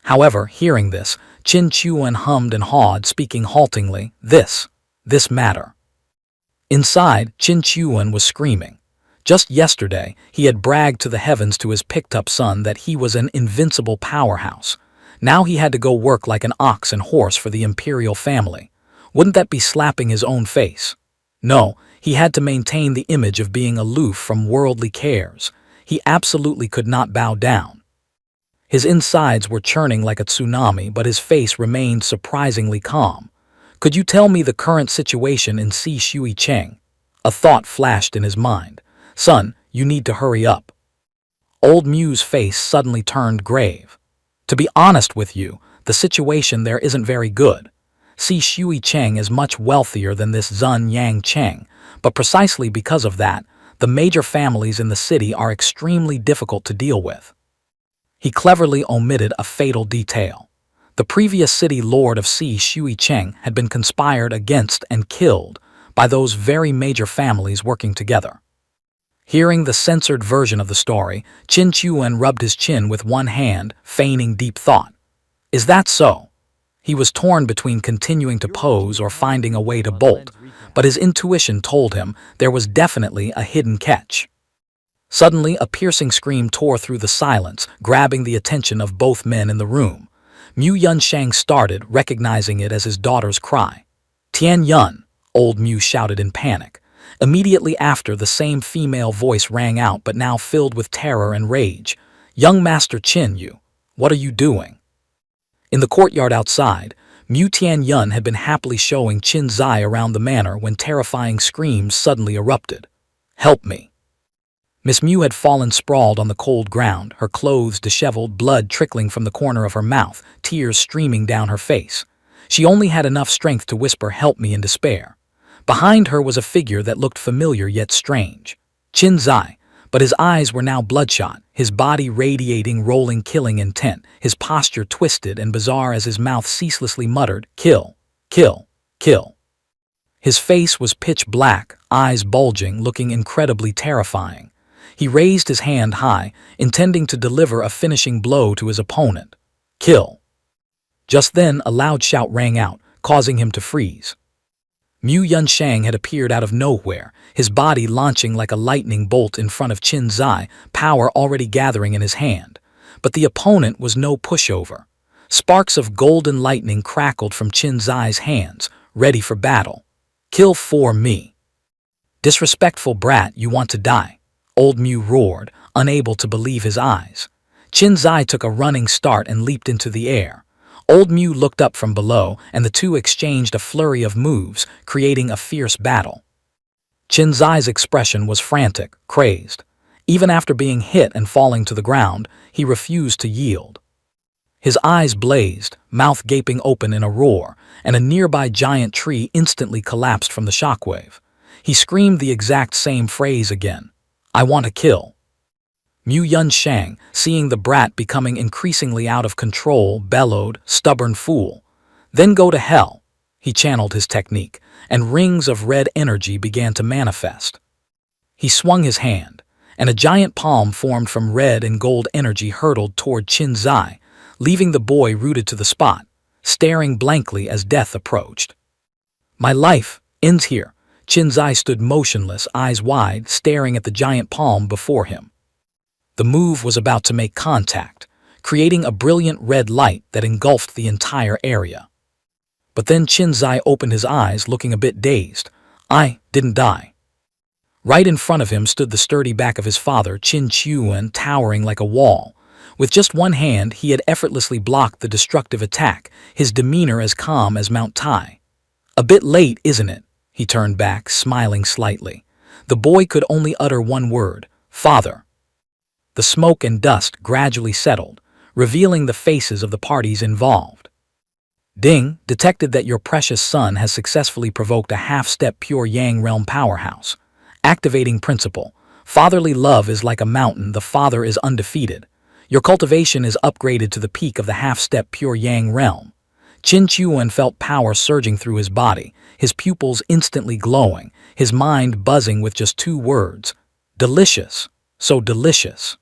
However, hearing this, Qin Chuan hummed and hawed, speaking haltingly, This matter." Inside, Qin Chuan was screaming. Just yesterday, he had bragged to the heavens to his picked-up son that he was an invincible powerhouse. Now he had to go work like an ox and horse for the imperial family. Wouldn't that be slapping his own face? No, he had to maintain the image of being aloof from worldly cares. He absolutely could not bow down. His insides were churning like a tsunami, but his face remained surprisingly calm. "Could you tell me the current situation in Si Shui Cheng?" A thought flashed in his mind. "Son, you need to hurry up." Old Mu's face suddenly turned grave. "To be honest with you, the situation there isn't very good. Si Shui Cheng is much wealthier than this Zun Yang Cheng, but precisely because of that, the major families in the city are extremely difficult to deal with." He cleverly omitted a fatal detail. The previous city lord of Si Shui Cheng had been conspired against and killed by those very major families working together. Hearing the censored version of the story, Qin Chuan rubbed his chin with one hand, feigning deep thought. "Is that so?" He was torn between continuing to pose or finding a way to bolt, but his intuition told him there was definitely a hidden catch. Suddenly, a piercing scream tore through the silence, grabbing the attention of both men in the room. Mu Yunshang started, recognizing it as his daughter's cry. "Tian Yun!" old Mu shouted in panic. Immediately after, the same female voice rang out, but now filled with terror and rage. "Young Master Qin Yu, what are you doing?" In the courtyard outside, Mu Tianyun had been happily showing Qin Zai around the manor when terrifying screams suddenly erupted. "Help me!" Miss Mu had fallen sprawled on the cold ground, her clothes disheveled, blood trickling from the corner of her mouth, tears streaming down her face. She only had enough strength to whisper "Help me" in despair. Behind her was a figure that looked familiar yet strange. Qin Zai, but his eyes were now bloodshot, his body radiating rolling killing intent, his posture twisted and bizarre as his mouth ceaselessly muttered, "Kill, kill, kill." His face was pitch black, eyes bulging, looking incredibly terrifying. He raised his hand high, intending to deliver a finishing blow to his opponent. "Kill." Just then, a loud shout rang out, causing him to freeze. Mu Yunshang had appeared out of nowhere, his body launching like a lightning bolt in front of Qin Zai, power already gathering in his hand. But the opponent was no pushover. Sparks of golden lightning crackled from Qin Zai's hands, ready for battle. "Kill for me." "Disrespectful brat, you want to die," old Mu roared, unable to believe his eyes. Qin Zai took a running start and leaped into the air. Old Mu looked up from below, and the two exchanged a flurry of moves, creating a fierce battle. Qin Zai's expression was frantic, crazed. Even after being hit and falling to the ground, he refused to yield. His eyes blazed, mouth gaping open in a roar, and a nearby giant tree instantly collapsed from the shockwave. He screamed the exact same phrase again. "I want to kill." Mu Yunshang, seeing the brat becoming increasingly out of control, bellowed, "Stubborn fool. Then go to hell." He channeled his technique, and rings of red energy began to manifest. He swung his hand, and a giant palm formed from red and gold energy hurtled toward Qin Zai, leaving the boy rooted to the spot, staring blankly as death approached. "My life ends here." Qin Zai stood motionless, eyes wide, staring at the giant palm before him. The move was about to make contact, creating a brilliant red light that engulfed the entire area. But then Qin Zai opened his eyes, looking a bit dazed. "I didn't die." Right in front of him stood the sturdy back of his father, Qin Chuan, towering like a wall. With just one hand, he had effortlessly blocked the destructive attack, his demeanor as calm as Mount Tai. "A bit late, isn't it?" He turned back, smiling slightly. The boy could only utter one word, "Father." The smoke and dust gradually settled, revealing the faces of the parties involved. "Ding, detected that your precious son has successfully provoked a half-step pure Yang realm powerhouse. Activating principle. Fatherly love is like a mountain, the father is undefeated. Your cultivation is upgraded to the peak of the half-step pure Yang realm." Qin Chuan felt power surging through his body, his pupils instantly glowing, his mind buzzing with just two words. Delicious. So delicious.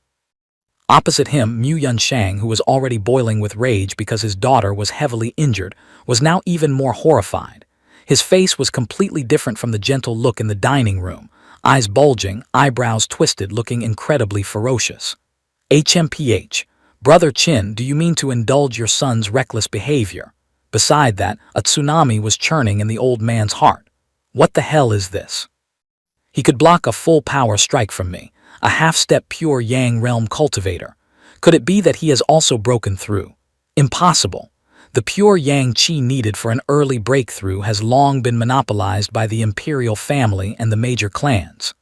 Opposite him, Mu Yunshang, who was already boiling with rage because his daughter was heavily injured, was now even more horrified. His face was completely different from the gentle look in the dining room, eyes bulging, eyebrows twisted, looking incredibly ferocious. "HMPH, Brother Qin, do you mean to indulge your son's reckless behavior?" Beside that, a tsunami was churning in the old man's heart. "What the hell is this? He could block a full power strike from me, a half-step pure Yang realm cultivator. Could it be that he has also broken through? Impossible. The pure Yang Qi needed for an early breakthrough has long been monopolized by the imperial family and the major clans."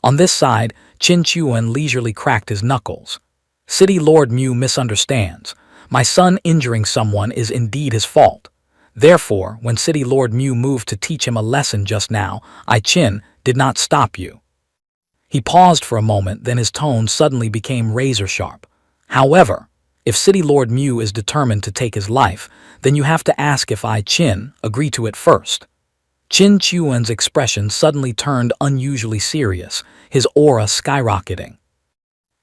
On this side, Qin Chuan leisurely cracked his knuckles. "City Lord Mu misunderstands. My son injuring someone is indeed his fault. Therefore, when City Lord Mu moved to teach him a lesson just now, I, Qin, did not stop you." He paused for a moment, then his tone suddenly became razor-sharp. "However, if City Lord Mu is determined to take his life, then you have to ask if I, Qin, agree to it first." Qin Chuan's expression suddenly turned unusually serious, his aura skyrocketing.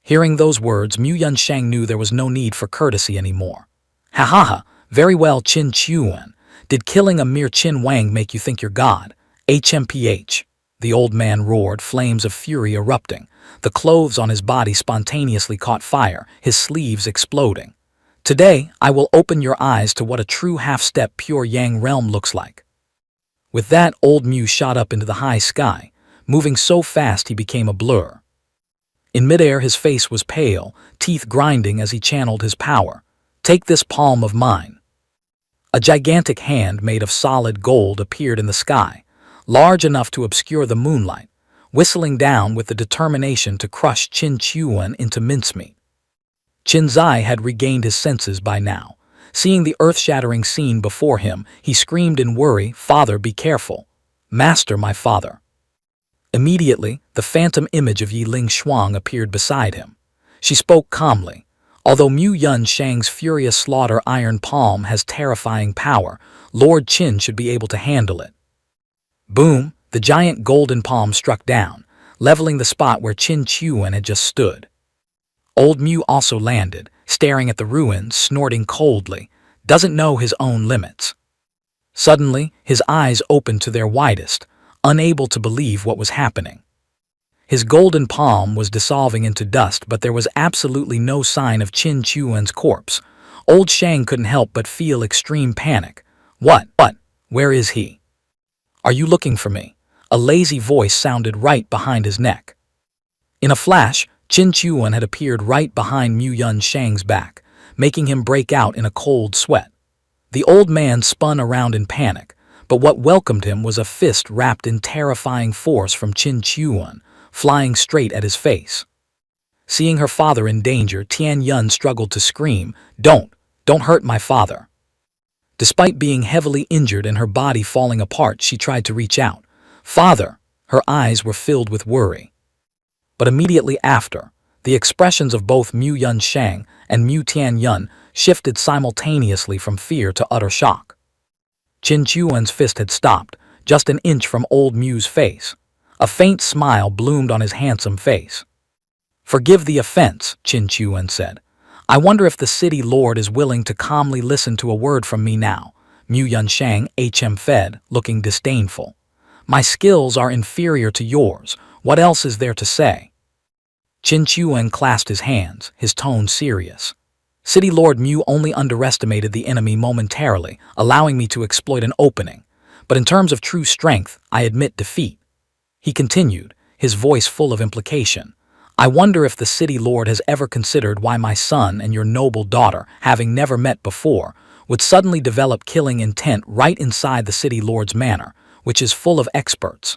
Hearing those words, Mu Yunshang knew there was no need for courtesy anymore. "Ha ha ha, very well, Qin Chuan. Did killing a mere Qin Wang make you think you're God? HMPH. The old man roared, flames of fury erupting. The clothes on his body spontaneously caught fire, his sleeves exploding. Today, I will open your eyes to what a true half-step pure Yang realm looks like. With that, old Mu shot up into the high sky, moving so fast he became a blur. In midair, his face was pale, teeth grinding as he channeled his power. Take this palm of mine. A gigantic hand made of solid gold appeared in the sky, large enough to obscure the moonlight, whistling down with the determination to crush Qin Chuan into mincemeat. Qin Zai had regained his senses by now. Seeing the earth-shattering scene before him, he screamed in worry, "Father, be careful! Master, my father!" Immediately, the phantom image of Yi Ling Shuang appeared beside him. She spoke calmly. Although Mu Yun Shang's furious slaughter iron palm has terrifying power, Lord Qin should be able to handle it. Boom! The giant golden palm struck down, leveling the spot where Qin Chuan had just stood. Old Mu also landed, staring at the ruins, snorting coldly, doesn't know his own limits. Suddenly, his eyes opened to their widest, unable to believe what was happening. His golden palm was dissolving into dust, but there was absolutely no sign of Qin Chuan's corpse. Old Shang couldn't help but feel extreme panic. What? Where is he? Are you looking for me? A lazy voice sounded right behind his neck. In a flash, Qin Chuan had appeared right behind Mu Yun Shang's back, making him break out in a cold sweat. The old man spun around in panic, but what welcomed him was a fist wrapped in terrifying force from Qin Chuan, flying straight at his face. Seeing her father in danger, Tian Yun struggled to scream, Don't hurt my father." Despite being heavily injured and her body falling apart, she tried to reach out. "Father!" Her eyes were filled with worry. But immediately after, the expressions of both Mu Yun Shang and Mu Tian Yun shifted simultaneously from fear to utter shock. Qin Chuan's fist had stopped, just an inch from old Mu's face. A faint smile bloomed on his handsome face. "Forgive the offense," Qin Chuan said. "I wonder if the city lord is willing to calmly listen to a word from me now." Mu Yun Shang fed, looking disdainful. "My skills are inferior to yours. What else is there to say?" Qin Chuan clasped his hands, his tone serious. "City Lord Mu only underestimated the enemy momentarily, allowing me to exploit an opening. But in terms of true strength, I admit defeat." He continued, his voice full of implication. "I wonder if the city lord has ever considered why my son and your noble daughter, having never met before, would suddenly develop killing intent right inside the city lord's manor, which is full of experts."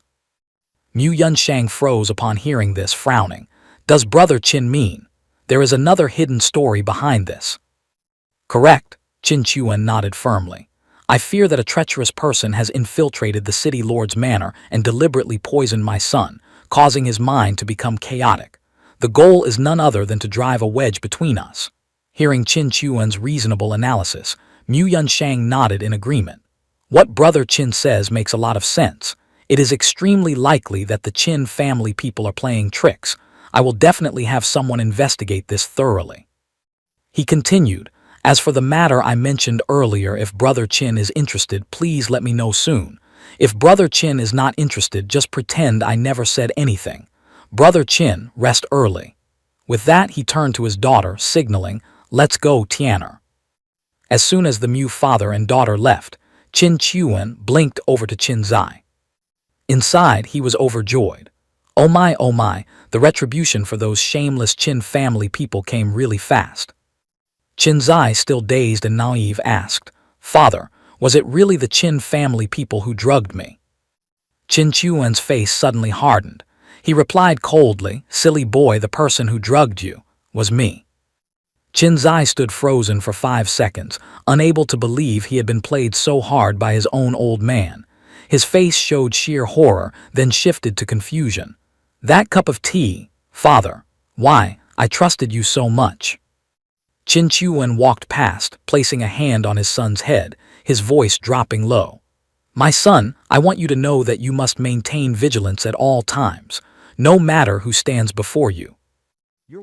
Mu Yun Shang froze upon hearing this, frowning. "Does Brother Qin mean there is another hidden story behind this?" "Correct," Qin Chuan nodded firmly. "I fear that a treacherous person has infiltrated the city lord's manor and deliberately poisoned my son, causing his mind to become chaotic. The goal is none other than to drive a wedge between us." Hearing Qin Chuan's reasonable analysis, Mu Yun Shang nodded in agreement. "What Brother Qin says makes a lot of sense. It is extremely likely that the Qin family people are playing tricks. I will definitely have someone investigate this thoroughly." He continued, "As for the matter I mentioned earlier, if Brother Qin is interested, please let me know soon. If Brother Qin is not interested, just pretend I never said anything. Brother Qin, rest early." With that, he turned to his daughter, signaling, "Let's go, Tianer." As soon as the Mu father and daughter left, Qin Chuan blinked over to Qin Zai. Inside, he was overjoyed. Oh my, the retribution for those shameless Qin family people came really fast. Qin Zai, still dazed and naive, asked, "Father, was it really the Qin family people who drugged me?" Qin Chuan's face suddenly hardened. He replied coldly, "Silly boy, the person who drugged you was me." Qin Zai stood frozen for 5 seconds, unable to believe he had been played so hard by his own old man. His face showed sheer horror, then shifted to confusion. "That cup of tea, father. Why, I trusted you so much." Qin Chuan walked past, placing a hand on his son's head, his voice dropping low. "My son, I want you to know that you must maintain vigilance at all times, no matter who stands before you."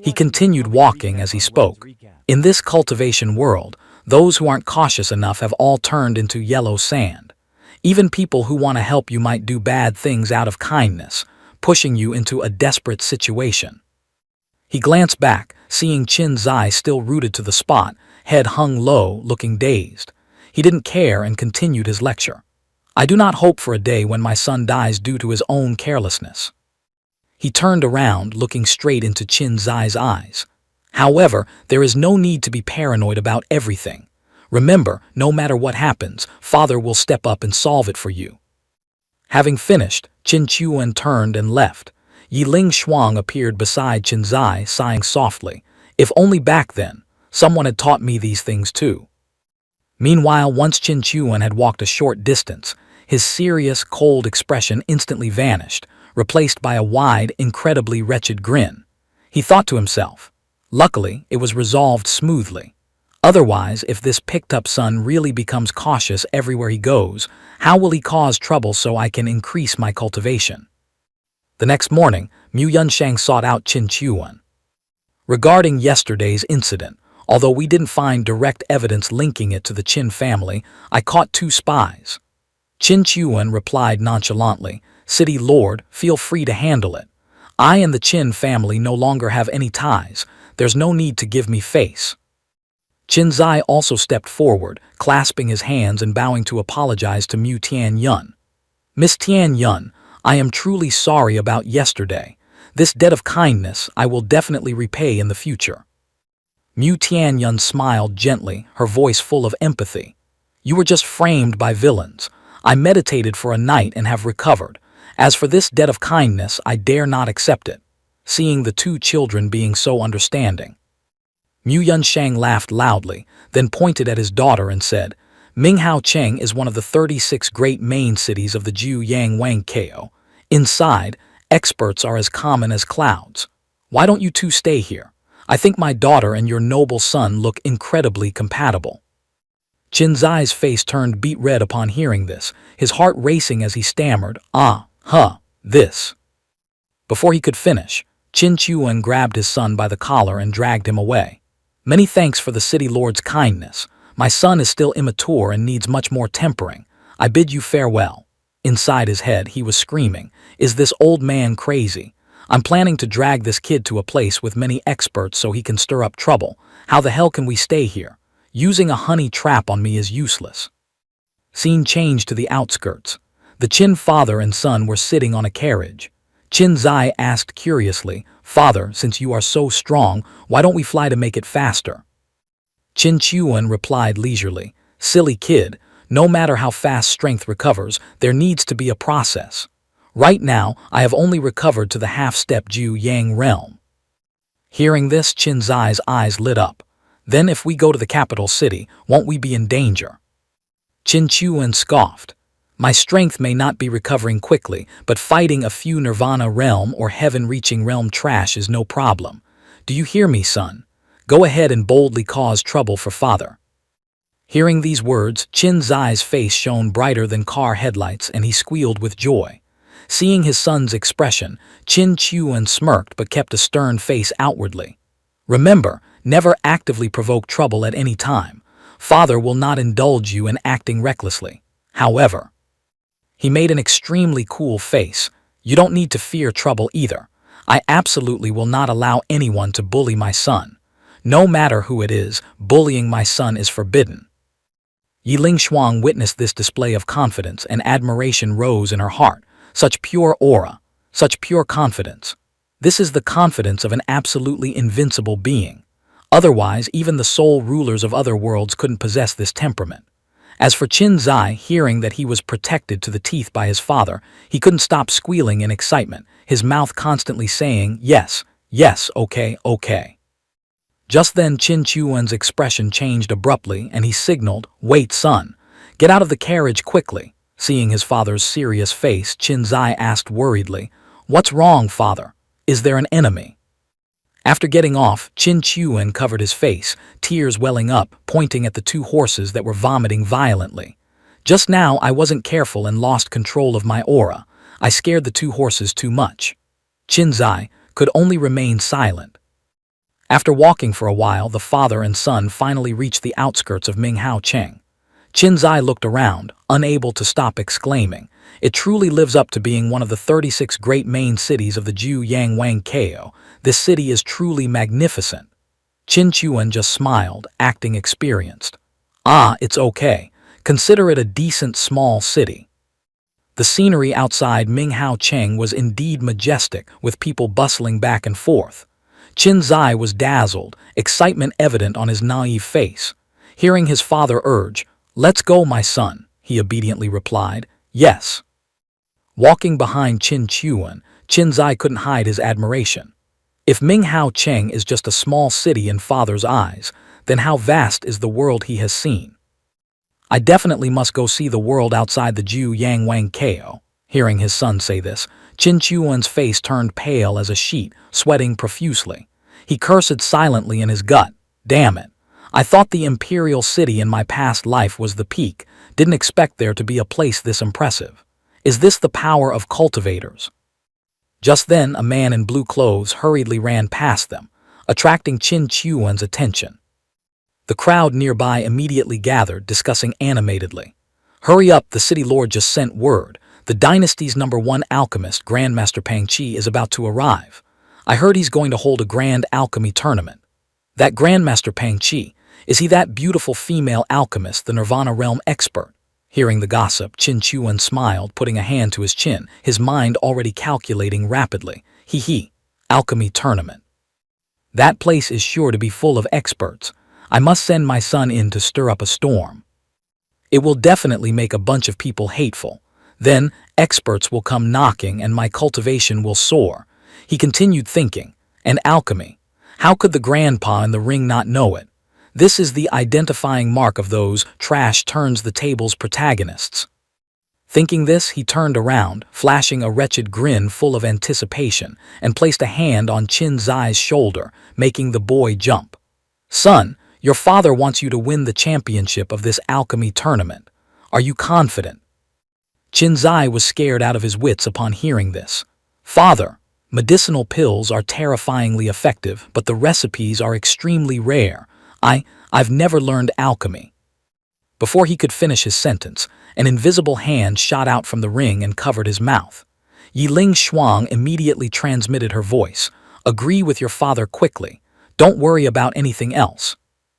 He continued walking as he spoke. "In this cultivation world, those who aren't cautious enough have all turned into yellow sand. Even people who want to help you might do bad things out of kindness, pushing you into a desperate situation." He glanced back, seeing Qin Zai still rooted to the spot, head hung low, looking dazed. He didn't care and continued his lecture. I do not hope for a day when my son dies due to his own carelessness. He turned around, looking straight into Qin Zai's eyes. However, there is no need to be paranoid about everything. Remember, no matter what happens, Father will step up and solve it for you. Having finished, Qin Chuan turned and left. Yiling Shuang appeared beside Qin Zai, sighing softly. If only back then, someone had taught me these things too. Meanwhile, once Qin Chuan had walked a short distance, his serious, cold expression instantly vanished, replaced by a wide, incredibly wretched grin. He thought to himself, luckily, it was resolved smoothly. Otherwise, if this picked-up son really becomes cautious everywhere he goes, how will he cause trouble so I can increase my cultivation? The next morning, Mu Yunsheng sought out Qin Chuan. Regarding yesterday's incident, although we didn't find direct evidence linking it to the Qin family, I caught 2 spies. Qin Chuan replied nonchalantly, "City Lord, feel free to handle it. I and the Qin family no longer have any ties. There's no need to give me face." Qin Zai also stepped forward, clasping his hands and bowing to apologize to Mu Tianyun. "Miss Tianyun, I am truly sorry about yesterday. This debt of kindness I will definitely repay in the future." Mu Tianyun smiled gently, her voice full of empathy. "You were just framed by villains. I meditated for a night and have recovered. As for this debt of kindness, I dare not accept it." Seeing the 2 children being so understanding, Mu Yunsheng laughed loudly, then pointed at his daughter and said, "Minghao Cheng is one of the 36 great main cities of the Jiu Yang Wang Ko. Inside, experts are as common as clouds. Why don't you 2 stay here? I think my daughter and your noble son look incredibly compatible." Qin Zai's face turned beet red upon hearing this, his heart racing as he stammered, this. Before he could finish, Qin Chuan grabbed his son by the collar and dragged him away. "Many thanks for the city lord's kindness. My son is still immature and needs much more tempering. I bid you farewell." Inside his head, he was screaming, "Is this old man crazy? I'm planning to drag this kid to a place with many experts so he can stir up trouble. How the hell can we stay here? Using a honey trap on me is useless." Scene changed to the outskirts. The Qin father and son were sitting on a carriage. Qin Zai asked curiously, "Father, since you are so strong, why don't we fly to make it faster?" Qin Chuan replied leisurely, "Silly kid, no matter how fast strength recovers, there needs to be a process. Right now, I have only recovered to the half-step Jiu Yang realm." Hearing this, Qin Zai's eyes lit up. "Then if we go to the capital city, won't we be in danger?" Qin Chuan scoffed. "My strength may not be recovering quickly, but fighting a few Nirvana realm or heaven-reaching realm trash is no problem. Do you hear me, son? Go ahead and boldly cause trouble for father." Hearing these words, Qin Zai's face shone brighter than car headlights and he squealed with joy. Seeing his son's expression, Qin Chuan smirked but kept a stern face outwardly. "Remember, never actively provoke trouble at any time. Father will not indulge you in acting recklessly. However," he made an extremely cool face, "you don't need to fear trouble either. I absolutely will not allow anyone to bully my son. No matter who it is, bullying my son is forbidden." Yiling Shuang witnessed this display of confidence and admiration rose in her heart. Such pure aura, such pure confidence. This is the confidence of an absolutely invincible being. Otherwise, even the sole rulers of other worlds couldn't possess this temperament. As for Qin Zai, hearing that he was protected to the teeth by his father, he couldn't stop squealing in excitement, his mouth constantly saying, "Yes, yes, okay, okay." Just then Qin Chuan's expression changed abruptly and he signaled, "Wait, son, get out of the carriage quickly." Seeing his father's serious face, Qin Zai asked worriedly, "What's wrong, father? Is there an enemy?" After getting off, Qin Chuan covered his face, tears welling up, pointing at the 2 horses that were vomiting violently. "Just now I wasn't careful and lost control of my aura. I scared the 2 horses too much." Qin Zai could only remain silent. After walking for a while, the father and son finally reached the outskirts of Minghao Cheng. Qin Zai looked around, unable to stop exclaiming, "It truly lives up to being one of the 36 great main cities of the Jiu Yang Wang Ko. This city is truly magnificent." Qin Chuan just smiled, acting experienced. Ah, it's okay. Consider it a decent small city. The scenery outside Minghao Cheng was indeed majestic, with people bustling back and forth. Qin Zai was dazzled, excitement evident on his naive face. Hearing his father urge, "Let's go, my son," he obediently replied, "Yes." Walking behind Qin Chuan, Qin Zai couldn't hide his admiration. If Minghao Cheng is just a small city in father's eyes, then how vast is the world he has seen? "I definitely must go see the world outside the Ju Yang Wang Ko." Hearing his son say this, Qin Chuan's face turned pale as a sheet, sweating profusely. He cursed silently in his gut. Damn it. I thought the imperial city in my past life was the peak, didn't expect there to be a place this impressive. Is this the power of cultivators? Just then, a man in blue clothes hurriedly ran past them, attracting Qin Chuan's attention. The crowd nearby immediately gathered, discussing animatedly. "Hurry up, the city lord just sent word. The dynasty's #1 alchemist, Grandmaster Pang Qi, is about to arrive. I heard he's going to hold a grand alchemy tournament." "That Grandmaster Pang Qi, is he that beautiful female alchemist, the Nirvana realm expert?" Hearing the gossip, Qin Chuan smiled, putting a hand to his chin, his mind already calculating rapidly. Alchemy tournament. That place is sure to be full of experts. I must send my son in to stir up a storm. It will definitely make a bunch of people hateful. Then experts will come knocking and my cultivation will soar. He continued thinking. And alchemy. How could the grandpa in the ring not know it? This is the identifying mark of those trash turns the table's protagonists. Thinking this, he turned around, flashing a wretched grin full of anticipation, and placed a hand on Qin Zai's shoulder, making the boy jump. "Son, your father wants you to win the championship of this alchemy tournament. Are you confident?" Qin Zai was scared out of his wits upon hearing this. "Father, medicinal pills are terrifyingly effective, but the recipes are extremely rare. I've never learned alchemy." Before he could finish his sentence, an invisible hand shot out from the ring and covered his mouth. Yiling Shuang immediately transmitted her voice. "Agree with your father quickly. Don't worry about anything else."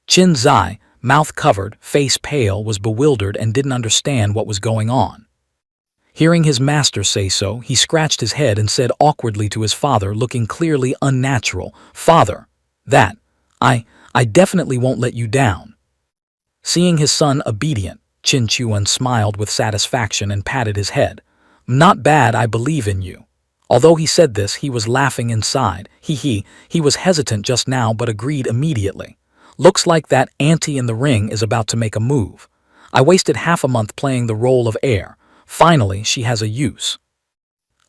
Qin Zai, mouth covered, face pale, was bewildered and didn't understand what was going on. Hearing his master say so, he scratched his head and said awkwardly to his father, looking clearly unnatural, "Father, I definitely won't let you down." Seeing his son obedient, Qin Chuan smiled with satisfaction and patted his head. "Not bad, I believe in you." Although he said this, he was laughing inside. He was hesitant just now but agreed immediately. "Looks like that auntie in the ring is about to make a move. I wasted half a month playing the role of heir. Finally, she has a use.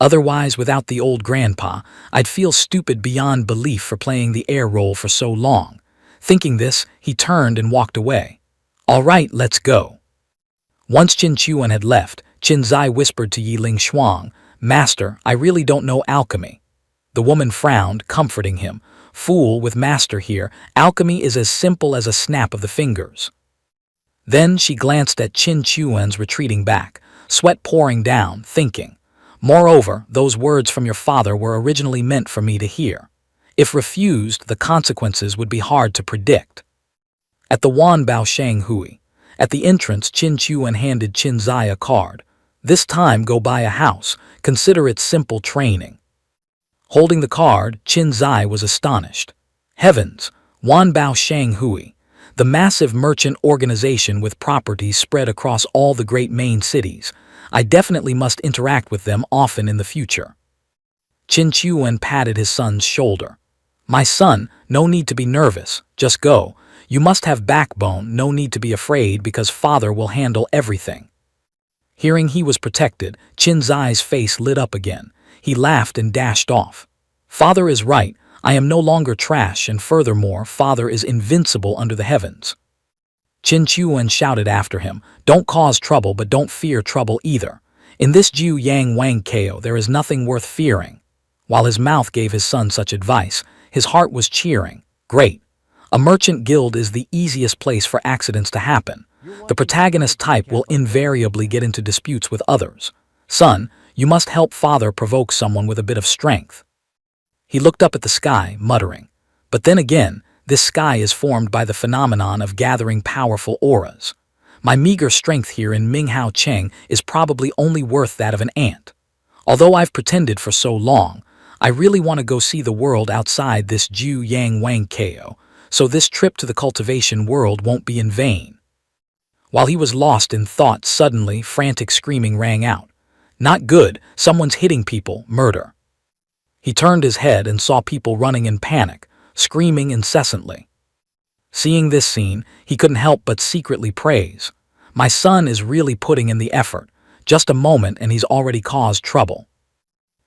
Otherwise, without the old grandpa, I'd feel stupid beyond belief for playing the heir role for so long." Thinking this, he turned and walked away. "All right, let's go." Once Qin Chuan had left, Qin Zai whispered to Yiling Shuang, "Master, I really don't know alchemy." The woman frowned, comforting him. "Fool, with master here, alchemy is as simple as a snap of the fingers." Then she glanced at Qin Chuan's retreating back, sweat pouring down, thinking, "Moreover, those words from your father were originally meant for me to hear. If refused, the consequences would be hard to predict." At the Wanbao Shang Hui, at the entrance, Qin Chuan handed Qin Zai a card. "This time go buy a house, consider it simple training." Holding the card, Qin Zai was astonished. Heavens, Wanbao Shang Hui, the massive merchant organization with properties spread across all the great main cities. I definitely must interact with them often in the future. Qin Chuan patted his son's shoulder. "My son, no need to be nervous, just go. You must have backbone, no need to be afraid because father will handle everything." Hearing he was protected, Qin Zai's face lit up again. He laughed and dashed off. "Father is right, I am no longer trash, and furthermore, father is invincible under the heavens." Qin Chuan shouted after him, "Don't cause trouble, but don't fear trouble either. In this Ju Yang Wang Ko there is nothing worth fearing." While his mouth gave his son such advice, his heart was cheering. Great. A merchant guild is the easiest place for accidents to happen. The protagonist type will invariably get into disputes with others. "Son, you must help father provoke someone with a bit of strength." He looked up at the sky, muttering. But then again, This sky is formed by the phenomenon of gathering powerful auras. My meager strength here in Minghao Cheng is probably only worth that of an ant. Although I've pretended for so long, I really want to go see the world outside this Ju Yang Wang Ko, so this trip to the cultivation world won't be in vain. While he was lost in thought, suddenly frantic screaming rang out. Not good, someone's hitting people, murder. He turned his head and saw people running in panic, screaming incessantly. Seeing this scene, he couldn't help but secretly praise. My son is really putting in the effort. Just a moment and he's already caused trouble.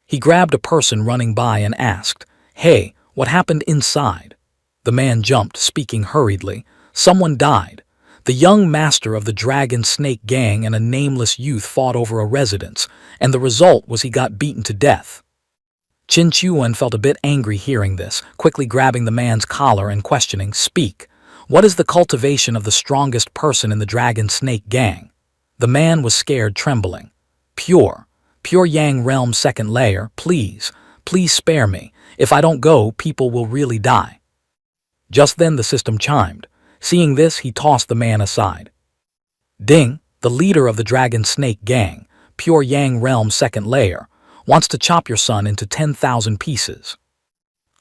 He grabbed a person running by and asked, "Hey, what happened inside?" The man jumped, speaking hurriedly. Someone died. The young master of the Dragon Snake Gang and a nameless youth fought over a residence, and the result was he got beaten to death. Qin Chuan felt a bit angry hearing this, quickly grabbing the man's collar and questioning, "Speak. What is the cultivation of the strongest person in the Dragon Snake Gang?" The man was scared, trembling. Pure Yang Realm second layer, please spare me. If I don't go, people will really die. Just then the system chimed. Seeing this, he tossed the man aside. Ding, the leader of the Dragon Snake Gang, Pure Yang Realm second layer, wants to chop your son into 10,000 pieces.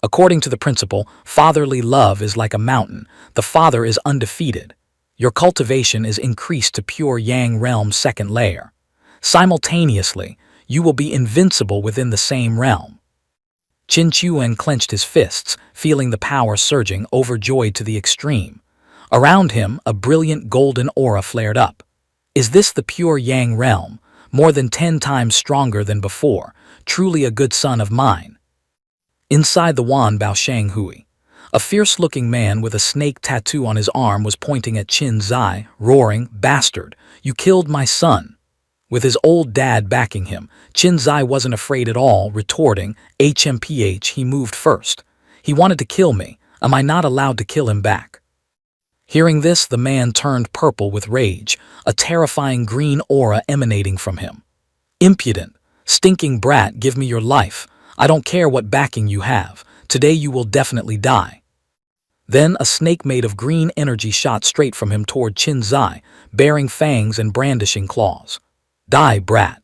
According to the principle, fatherly love is like a mountain. The father is undefeated. Your cultivation is increased to Pure Yang Realm second layer. Simultaneously, you will be invincible within the same realm. Qin Chuan clenched his fists, feeling the power surging, overjoyed to the extreme. Around him, a brilliant golden aura flared up. Is this the Pure Yang realm? More than 10 times stronger than before. Truly a good son of mine. Inside the Wan Baoshang Hui, a fierce-looking man with a snake tattoo on his arm was pointing at Qin Zai, roaring, "Bastard, you killed my son." With his old dad backing him, Qin Zai wasn't afraid at all, retorting, "HMPH, he moved first. He wanted to kill me. Am I not allowed to kill him back?" Hearing this, the man turned purple with rage, a terrifying green aura emanating from him. "Impudent, stinking brat, give me your life. I don't care what backing you have. Today you will definitely die." Then a snake made of green energy shot straight from him toward Qin Zai, bearing fangs and brandishing claws. "Die, brat."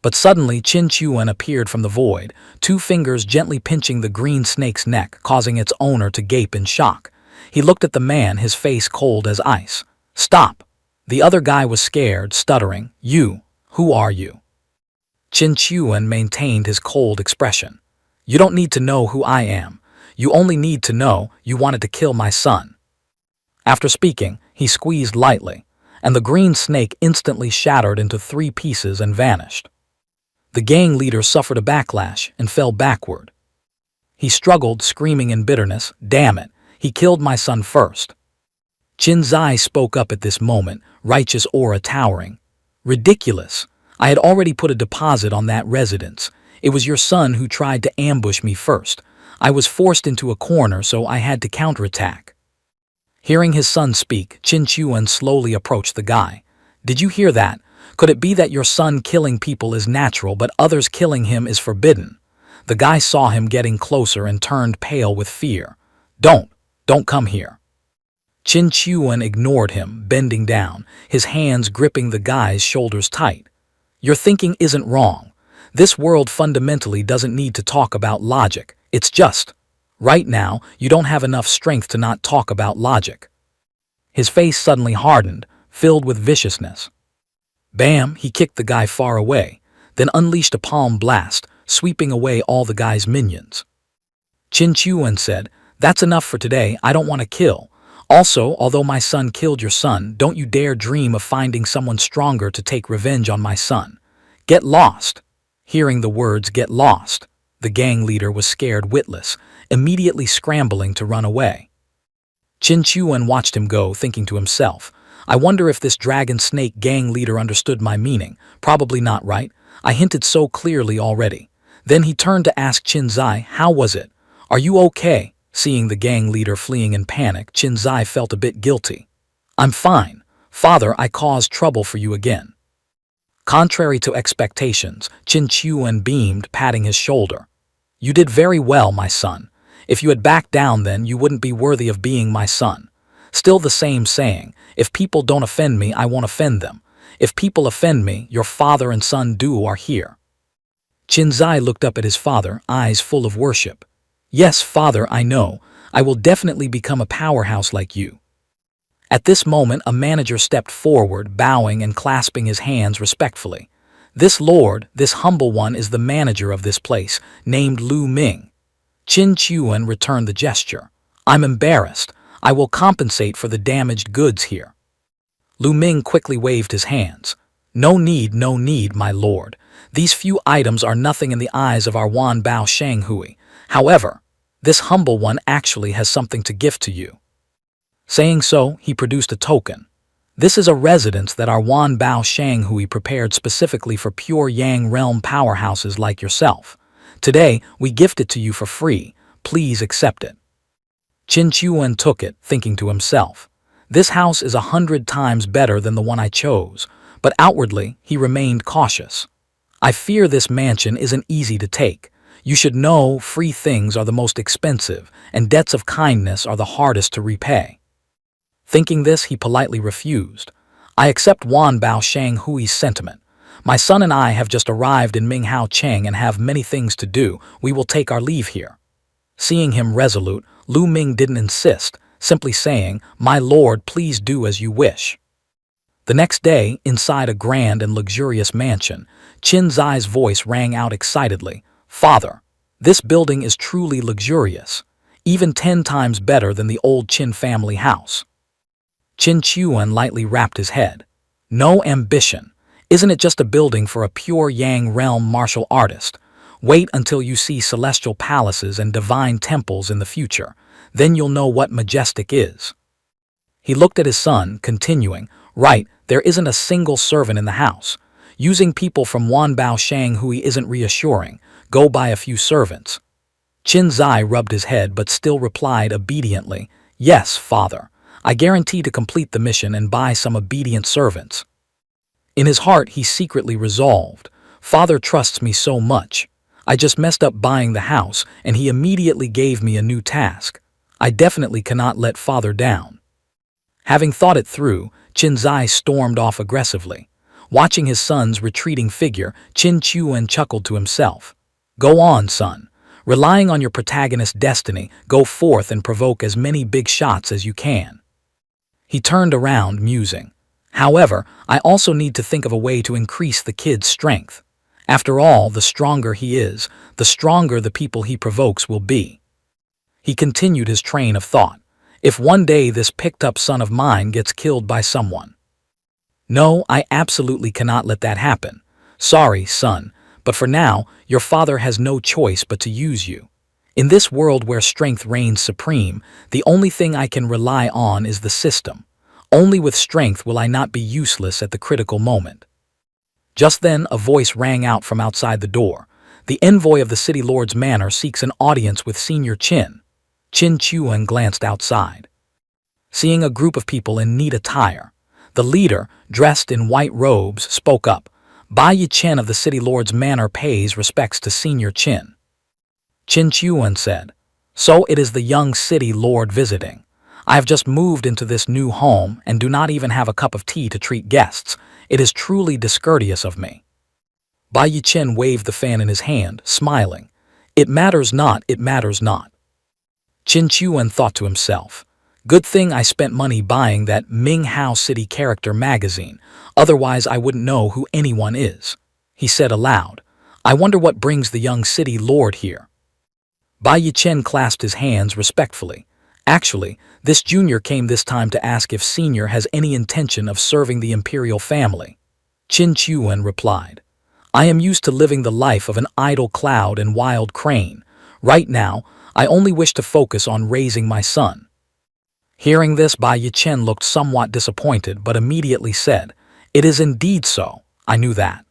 But suddenly Qin Chuan appeared from the void, 2 fingers gently pinching the green snake's neck, causing its owner to gape in shock. He looked at the man, his face cold as ice. "Stop." The other guy was scared, stuttering, Who are you?" Qin Chuan maintained his cold expression. "You don't need to know who I am. You only need to know you wanted to kill my son." After speaking, he squeezed lightly, and the green snake instantly shattered into 3 pieces and vanished. The gang leader suffered a backlash and fell backward. He struggled, screaming in bitterness, "Damn it, he killed my son first." Qin Zai spoke up at this moment, righteous aura towering. "Ridiculous. I had already put a deposit on that residence. It was your son who tried to ambush me first. I was forced into a corner, so I had to counterattack." Hearing his son speak, Qin Chuan slowly approached the guy. "Did you hear that? Could it be that your son killing people is natural, but others killing him is forbidden?" The guy saw him getting closer and turned pale with fear. Don't come here." Qin Chuan ignored him, bending down, his hands gripping the guy's shoulders tight. "Your thinking isn't wrong. This world fundamentally doesn't need to talk about logic. It's just, right now, you don't have enough strength to not talk about logic." His face suddenly hardened, filled with viciousness. Bam, he kicked the guy far away, then unleashed a palm blast, sweeping away all the guy's minions. Qin Chuan said, "That's enough for today. I don't want to kill. Also, although my son killed your son, don't you dare dream of finding someone stronger to take revenge on my son. Get lost." Hearing the words "get lost," the gang leader was scared witless, immediately scrambling to run away. Qin Chuan watched him go, thinking to himself, "I wonder if this Dragon Snake gang leader understood my meaning. Probably not, right? I hinted so clearly already." Then he turned to ask Qin Zai, "How was it? Are you okay?" Seeing the gang leader fleeing in panic, Qin Zai felt a bit guilty. "I'm fine. Father, I caused trouble for you again." Contrary to expectations, Qin Chuan beamed, patting his shoulder. "You did very well, my son. If you had backed down then, you wouldn't be worthy of being my son. Still the same saying, if people don't offend me, I won't offend them. If people offend me, your father and son Du are here. Qin Zai looked up at his father, eyes full of worship. Yes, father, I know. I will definitely become a powerhouse like you. At this moment, a manager stepped forward, bowing and clasping his hands respectfully. This lord, this humble one, is the manager of this place, named Lu Ming. Qin Chuan returned the gesture. I'm embarrassed. I will compensate for the damaged goods here. Lu Ming quickly waved his hands. No need, my lord. These few items are nothing in the eyes of our Wan Bao Shanghui. However, this humble one actually has something to gift to you. Saying so, he produced a token. This is a residence that our Wan Bao Shanghui prepared specifically for pure Yang realm powerhouses like yourself. Today, we gift it to you for free. Please accept it. Qin Chuan took it, thinking to himself, this house is 100 times better than the one I chose, but outwardly he remained cautious. I fear this mansion isn't easy to take. You should know free things are the most expensive, and debts of kindness are the hardest to repay. Thinking this, he politely refused. I accept Wan Bao Shanghui's sentiment. My son and I have just arrived in Minghao Cheng and have many things to do. We will take our leave here. Seeing him resolute, Lu Ming didn't insist, simply saying, my lord, please do as you wish. The next day, inside a grand and luxurious mansion, Qin Zai's voice rang out excitedly. Father, this building is truly luxurious, even 10 times better than the old Qin family house. Qin Chuan lightly rapped his head. No ambition. Isn't it just a building for a pure Yang realm martial artist? Wait until you see celestial palaces and divine temples in the future. Then you'll know what majestic is. He looked at his son, continuing, right, there isn't a single servant in the house. Using people from Wan Bao Shanghui isn't reassuring. Go buy a few servants. Qin Zai rubbed his head but still replied obediently, yes, father. I guarantee to complete the mission and buy some obedient servants. In his heart, he secretly resolved, father trusts me so much. I just messed up buying the house, and he immediately gave me a new task. I definitely cannot let father down. Having thought it through, Qin Zai stormed off aggressively. Watching his son's retreating figure, Qin Chuan chuckled to himself. Go on, son. Relying on your protagonist's destiny, go forth and provoke as many big shots as you can. He turned around, musing. However, I also need to think of a way to increase the kid's strength. After all, the stronger he is, the stronger the people he provokes will be. He continued his train of thought. If one day this picked-up son of mine gets killed by someone. No, I absolutely cannot let that happen. Sorry, son, but for now, your father has no choice but to use you. In this world where strength reigns supreme, the only thing I can rely on is the system. Only with strength will I not be useless at the critical moment. Just then, a voice rang out from outside the door. The envoy of the city lord's manor seeks an audience with Senior Qin. Qin Chuan glanced outside. Seeing a group of people in neat attire, the leader, dressed in white robes, spoke up. Bai Yichen of the city lord's manor pays respects to Senior Qin. Qin Chuan said, so it is the young city lord visiting. I have just moved into this new home and do not even have a cup of tea to treat guests. It is truly discourteous of me. Bai Yichen waved the fan in his hand, smiling. It matters not, it matters not. Qin Chuan thought to himself, good thing I spent money buying that Minghao City Character magazine, otherwise I wouldn't know who anyone is. He said aloud, I wonder what brings the young city lord here. Bai Yichen clasped his hands respectfully. Actually, this junior came this time to ask if senior has any intention of serving the imperial family. Qin Chuan replied, I am used to living the life of an idle cloud and wild crane. Right now, I only wish to focus on raising my son. Hearing this, Bai Yichen looked somewhat disappointed but immediately said, it is indeed so, I knew that.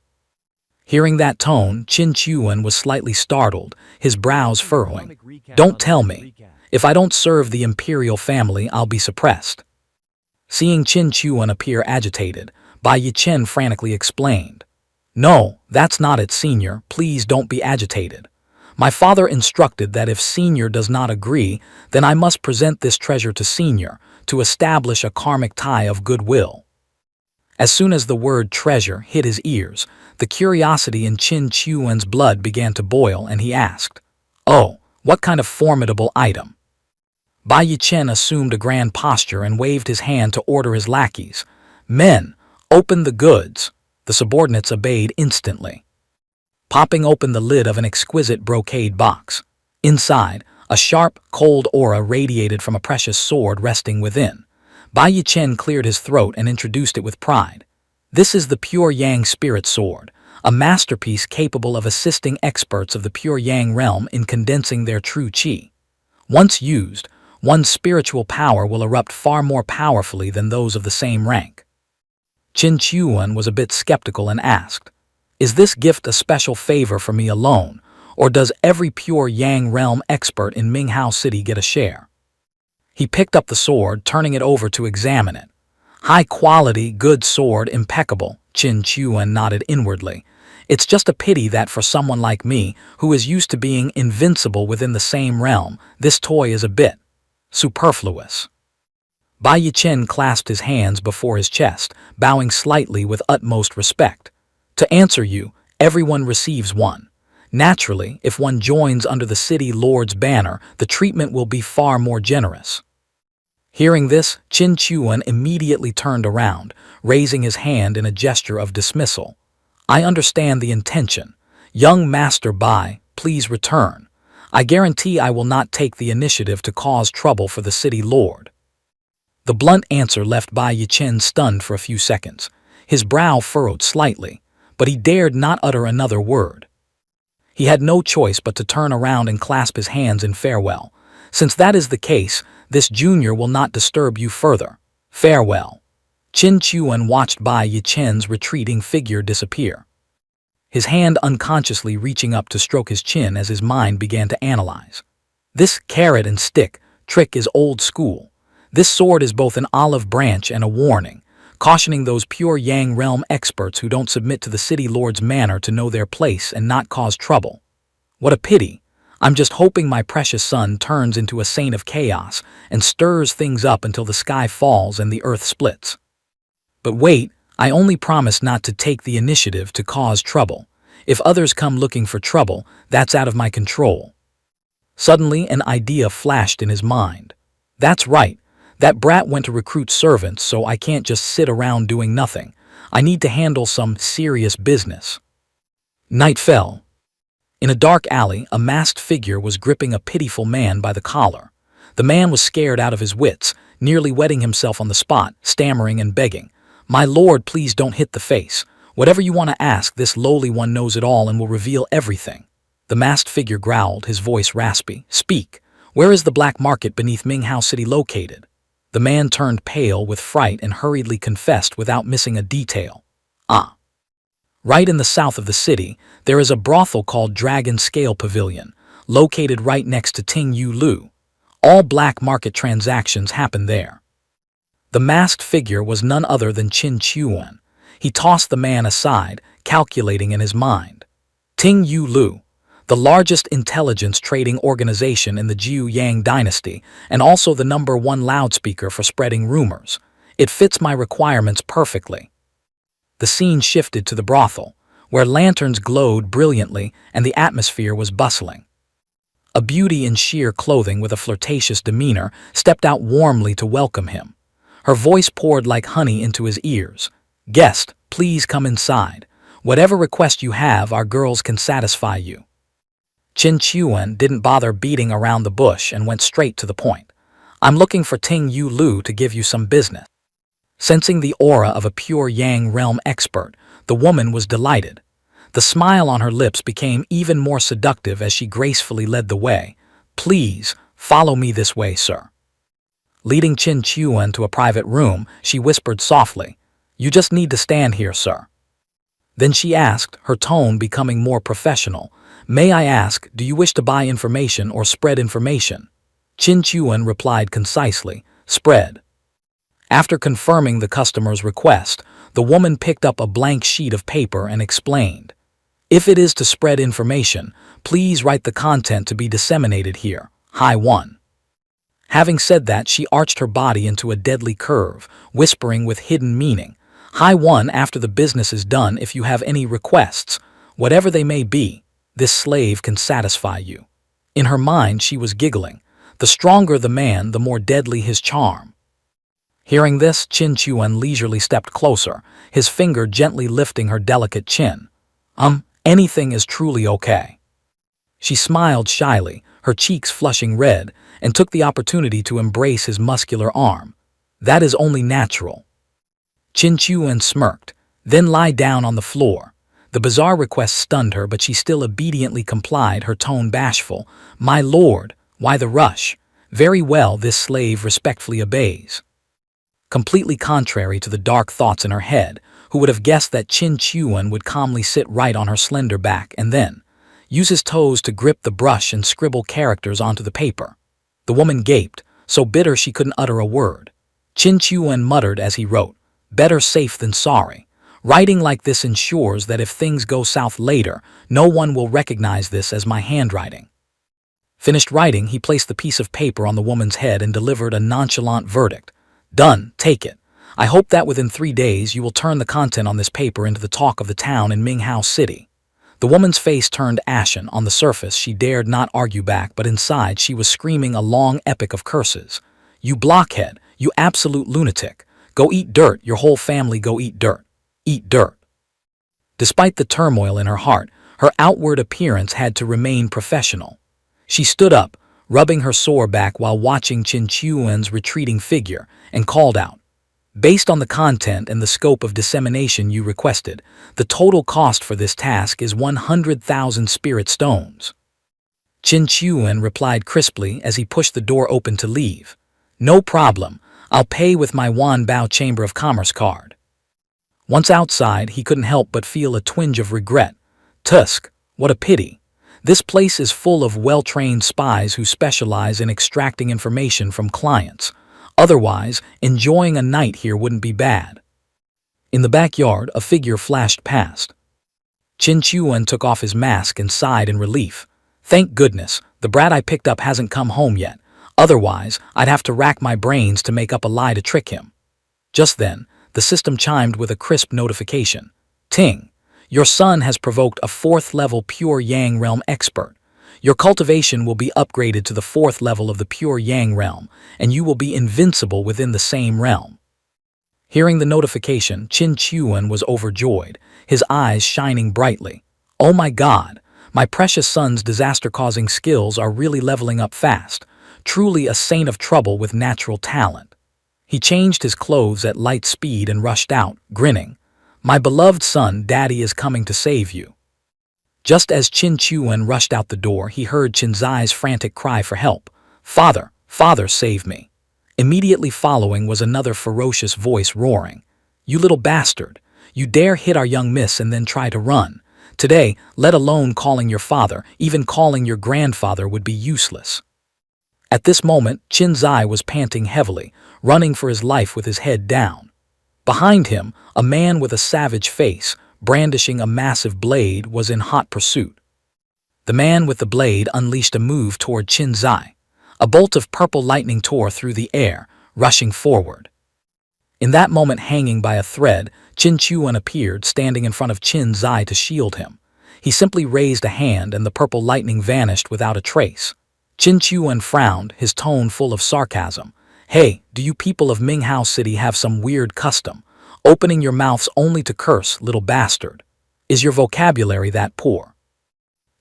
Hearing that tone, Qin Chuan was slightly startled, his brows furrowing. Don't tell me. If I don't serve the imperial family, I'll be suppressed. Seeing Qin Chuan appear agitated, Bai Yichen frantically explained. No, that's not it, senior. Please don't be agitated. My father instructed that if Senior does not agree, then I must present this treasure to Senior to establish a karmic tie of goodwill. As soon as the word treasure hit his ears, the curiosity in Qin Chuan's blood began to boil, and he asked, "Oh, what kind of formidable item?" Bai Yichen assumed a grand posture and waved his hand to order his lackeys. "Men, open the goods." The subordinates obeyed instantly, popping open the lid of an exquisite brocade box. Inside, a sharp, cold aura radiated from a precious sword resting within. Bai Yichen cleared his throat and introduced it with pride. "This is the Pure Yang Spirit Sword, a masterpiece capable of assisting experts of the Pure Yang realm in condensing their true qi. Once used, one's spiritual power will erupt far more powerfully than those of the same rank." Qin Chuan was a bit skeptical and asked, "Is this gift a special favor for me alone, or does every Pure Yang realm expert in Minghao City get a share?" He picked up the sword, turning it over to examine it. "High quality, good sword, impeccable," Qin Chuan nodded inwardly. "It's just a pity that for someone like me, who is used to being invincible within the same realm, this toy is a bit superfluous." Bai Yichen clasped his hands before his chest, bowing slightly with utmost respect. "To answer you, everyone receives one. Naturally, if one joins under the city lord's banner, the treatment will be far more generous." Hearing this, Qin Chuan immediately turned around, raising his hand in a gesture of dismissal. "I understand the intention. Young Master Bai, please return. I guarantee I will not take the initiative to cause trouble for the city lord." The blunt answer left Bai Yichen stunned for a few seconds. His brow furrowed slightly, but he dared not utter another word. He had no choice but to turn around and clasp his hands in farewell. "Since that is the case, this junior will not disturb you further. Farewell." Qin Chuan watched Bai Yichen's retreating figure disappear, his hand unconsciously reaching up to stroke his chin as his mind began to analyze. "This carrot and stick trick is old school. This sword is both an olive branch and a warning, cautioning those Pure Yang realm experts who don't submit to the city lord's manner to know their place and not cause trouble. What a pity. I'm just hoping my precious son turns into a saint of chaos and stirs things up until the sky falls and the earth splits. But wait, I only promise not to take the initiative to cause trouble. If others come looking for trouble, that's out of my control." Suddenly, an idea flashed in his mind. "That's right. That brat went to recruit servants, so I can't just sit around doing nothing. I need to handle some serious business." Night fell. In a dark alley, a masked figure was gripping a pitiful man by the collar. The man was scared out of his wits, nearly wetting himself on the spot, stammering and begging, "My lord, please don't hit the face. Whatever you want to ask, this lowly one knows it all and will reveal everything." The masked figure growled, his voice raspy. "Speak. Where is the black market beneath Minghao City located?" The man turned pale with fright and hurriedly confessed without missing a detail. "Ah. Right in the south of the city, there is a brothel called Dragon Scale Pavilion, located right next to Ting Yu Lu. All black market transactions happen there." The masked figure was none other than Qin Chuan. He tossed the man aside, calculating in his mind. Ting Yu Lu, the largest intelligence trading organization in the Jiu Yang dynasty, and also the #1 loudspeaker for spreading rumors. It fits my requirements perfectly. The scene shifted to the brothel, where lanterns glowed brilliantly and the atmosphere was bustling. A beauty in sheer clothing with a flirtatious demeanor stepped out warmly to welcome him. Her voice poured like honey into his ears. "Guest, please come inside. Whatever request you have, our girls can satisfy you." Qin Chuan didn't bother beating around the bush and went straight to the point. "I'm looking for Ting Yu Lu to give you some business." Sensing the aura of a Pure Yang realm expert, the woman was delighted. The smile on her lips became even more seductive as she gracefully led the way. "Please, follow me this way, sir." Leading Qin Chuan to a private room, she whispered softly, "You just need to stand here, sir." Then she asked, her tone becoming more professional, "May I ask, do you wish to buy information or spread information?" Qin Chuan replied concisely, "Spread." After confirming the customer's request, the woman picked up a blank sheet of paper and explained, If it is to spread information, please write the content to be disseminated here. High One. Having said that, she arched her body into a deadly curve, whispering with hidden meaning. High One, after the business is done, if you have any requests, whatever they may be, this slave can satisfy you. In her mind, she was giggling. The stronger the man, the more deadly his charm. Hearing this, Qin Chuan leisurely stepped closer, his finger gently lifting her delicate chin. Anything is truly okay. She smiled shyly, her cheeks flushing red, and took the opportunity to embrace his muscular arm. That is only natural. Qin Chuan smirked, then lie down on the floor. The bizarre request stunned her, but she still obediently complied, her tone bashful. My lord, why the rush? Very well, this slave respectfully obeys. Completely contrary to the dark thoughts in her head, who would have guessed that Qin Chuan would calmly sit right on her slender back and then use his toes to grip the brush and scribble characters onto the paper. The woman gaped, so bitter she couldn't utter a word. Qin Chuan muttered as he wrote, better safe than sorry. Writing like this ensures that if things go south later, no one will recognize this as my handwriting. Finished writing, he placed the piece of paper on the woman's head and delivered a nonchalant verdict. Done, take it. I hope that within 3 days you will turn the content on this paper into the talk of the town in Minghao City. The woman's face turned ashen. On the surface, she dared not argue back, but inside she was screaming a long epic of curses. You blockhead, you absolute lunatic. Go eat dirt, your whole family go eat dirt. Eat dirt. Despite the turmoil in her heart, her outward appearance had to remain professional. She stood up, rubbing her sore back while watching Qin Chuan's retreating figure, and called out, based on the content and the scope of dissemination you requested, the total cost for this task is 100,000 spirit stones. Qin Chuan replied crisply as he pushed the door open to leave. No problem, I'll pay with my Wanbao Chamber of Commerce card. Once outside, he couldn't help but feel a twinge of regret. Tusk, what a pity. This place is full of well-trained spies who specialize in extracting information from clients. Otherwise, enjoying a night here wouldn't be bad. In the backyard, a figure flashed past. Qin Chuan took off his mask and sighed in relief. Thank goodness, the brat I picked up hasn't come home yet. Otherwise, I'd have to rack my brains to make up a lie to trick him. Just then, the system chimed with a crisp notification. Ting, your son has provoked a 4th-level Pure Yang Realm expert. Your cultivation will be upgraded to the 4th level of the Pure Yang Realm, and you will be invincible within the same realm. Hearing the notification, Qin Chuan was overjoyed, his eyes shining brightly. Oh my God, my precious son's disaster-causing skills are really leveling up fast. Truly a saint of trouble with natural talent. He changed his clothes at light speed and rushed out, grinning. My beloved son, Daddy is coming to save you. Just as Qin Chuan rushed out the door, he heard Qin Zai's frantic cry for help. Father, father, save me. Immediately following was another ferocious voice roaring. You little bastard, you dare hit our young miss and then try to run. Today, let alone calling your father, even calling your grandfather would be useless. At this moment, Qin Zai was panting heavily, running for his life with his head down. Behind him, a man with a savage face, brandishing a massive blade, was in hot pursuit. The man with the blade unleashed a move toward Qin Zai. A bolt of purple lightning tore through the air, rushing forward. In that moment, hanging by a thread, Qin Chuan appeared, standing in front of Qin Zai to shield him. He simply raised a hand and the purple lightning vanished without a trace. Qin Chuan frowned, his tone full of sarcasm. Hey, do you people of Minghao City have some weird custom? Opening your mouths only to curse, little bastard. Is your vocabulary that poor?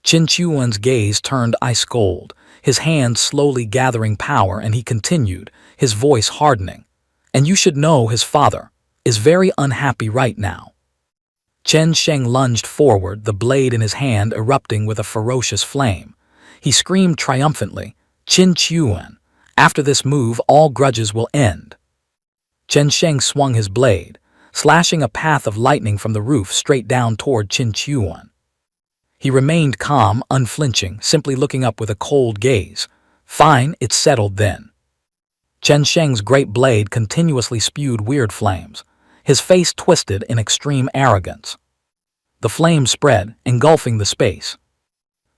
Qin Chuan's gaze turned ice cold, his hands slowly gathering power, and he continued, his voice hardening. And you should know his father is very unhappy right now. Chen Sheng lunged forward, the blade in his hand erupting with a ferocious flame. He screamed triumphantly, Qin Chuan, after this move all grudges will end. Chen Sheng swung his blade, slashing a path of lightning from the roof straight down toward Qin Chuan. He remained calm, unflinching, simply looking up with a cold gaze. Fine, it's settled then. Chen Sheng's great blade continuously spewed weird flames, his face twisted in extreme arrogance. The flame spread, engulfing the space.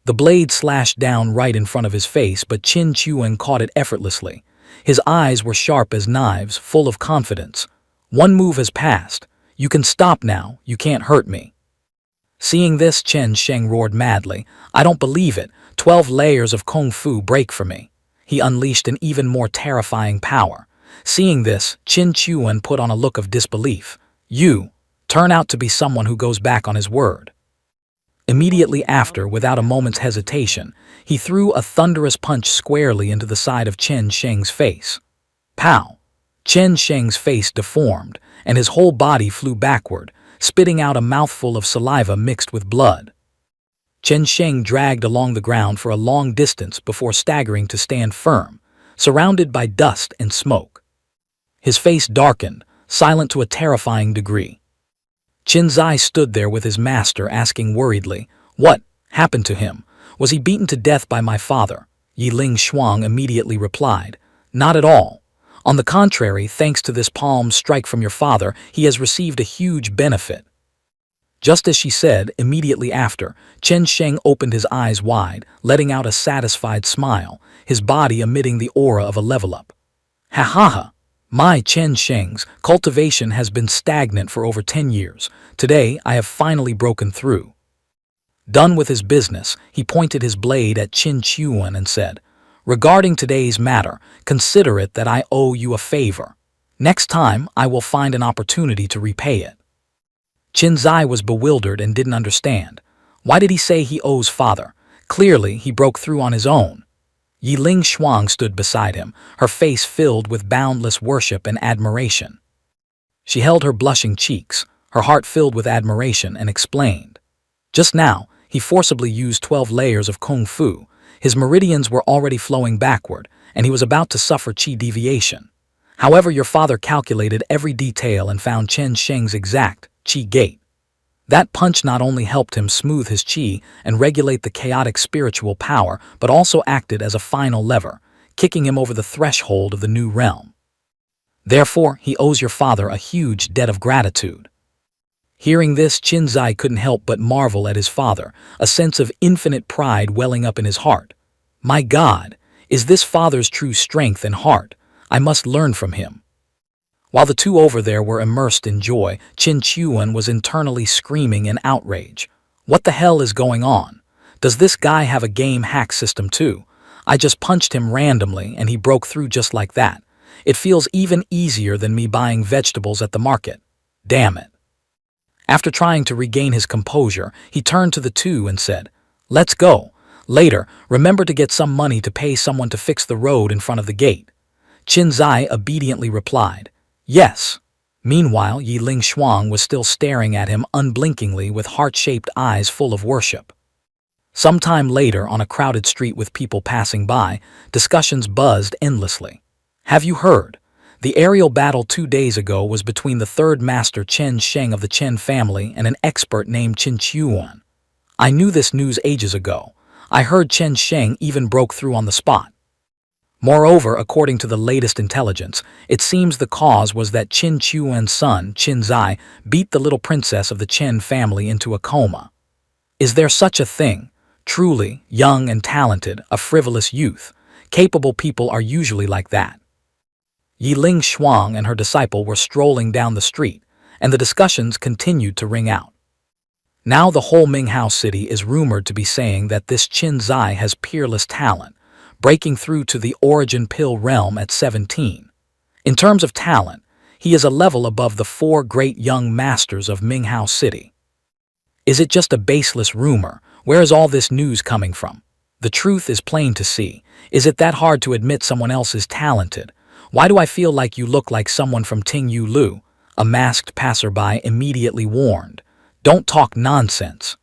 The blade slashed down right in front of his face, but Qin Chuan caught it effortlessly. His eyes were sharp as knives, full of confidence. One move has passed. You can stop now. You can't hurt me. Seeing this, Chen Sheng roared madly. I don't believe it. 12 layers of Kung Fu break for me. He unleashed an even more terrifying power. Seeing this, Qin Chuan put on a look of disbelief. You turn out to be someone who goes back on his word. Immediately after, without a moment's hesitation, he threw a thunderous punch squarely into the side of Chen Sheng's face. Pow! Chen Sheng's face deformed, and his whole body flew backward, spitting out a mouthful of saliva mixed with blood. Chen Sheng dragged along the ground for a long distance before staggering to stand firm, surrounded by dust and smoke. His face darkened, silent to a terrifying degree. Qin Zai stood there with his master, asking worriedly, "What happened to him? Was he beaten to death by my father?" Yi Ling Shuang immediately replied, "Not at all. On the contrary, thanks to this palm strike from your father, he has received a huge benefit." Just as she said, immediately after, Chen Sheng opened his eyes wide, letting out a satisfied smile, his body emitting the aura of a level-up. "Ha ha ha! My Chen Sheng's cultivation has been stagnant for over 10 years. Today, I have finally broken through." Done with his business, he pointed his blade at Qin Chuan and said, "Regarding today's matter, consider it that I owe you a favor. Next time, I will find an opportunity to repay it." Qin Zai was bewildered and didn't understand. Why did he say he owes father? Clearly, he broke through on his own. Yi Ling Shuang stood beside him, her face filled with boundless worship and admiration. She held her blushing cheeks, her heart filled with admiration, and explained. Just now, he forcibly used 12 layers of Kung Fu. His meridians were already flowing backward, and he was about to suffer qi deviation. However, your father calculated every detail and found Chen Sheng's exact qi gate. That punch not only helped him smooth his qi and regulate the chaotic spiritual power, but also acted as a final lever, kicking him over the threshold of the new realm. Therefore, he owes your father a huge debt of gratitude. Hearing this, Qin Zai couldn't help but marvel at his father, a sense of infinite pride welling up in his heart. My God, is this father's true strength and heart? I must learn from him. While the two over there were immersed in joy, Qin Chuan was internally screaming in outrage. What the hell is going on? Does this guy have a game hack system too? I just punched him randomly and he broke through just like that. It feels even easier than me buying vegetables at the market. Damn it. After trying to regain his composure, he turned to the two and said, "Let's go. Later, remember to get some money to pay someone to fix the road in front of the gate." Qin Zai obediently replied, "Yes." Meanwhile, Yi Ling Shuang was still staring at him unblinkingly with heart-shaped eyes full of worship. Sometime later, on a crowded street with people passing by, discussions buzzed endlessly. Have you heard? The aerial battle 2 days ago was between the third master Chen Sheng of the Chen family and an expert named Qin Chuan. I knew this news ages ago. I heard Chen Sheng even broke through on the spot. Moreover, according to the latest intelligence, it seems the cause was that Qin Chuan's son, Qin Zai, beat the little princess of the Chen family into a coma. Is there such a thing? Truly, young and talented, a frivolous youth. Capable people are usually like that. Yi Ling Shuang and her disciple were strolling down the street, and the discussions continued to ring out. Now the whole Minghao city is rumored to be saying that this Qin Zai has peerless talent, breaking through to the origin pill realm at 17. In terms of talent, he is a level above the 4 great young masters of Minghao City. Is it just a baseless rumor? Where is all this news coming from? The truth is plain to see. Is it that hard to admit someone else is talented? Why do I feel like you look like someone from Ting Yu Lu? A masked passerby immediately warned. Don't talk nonsense.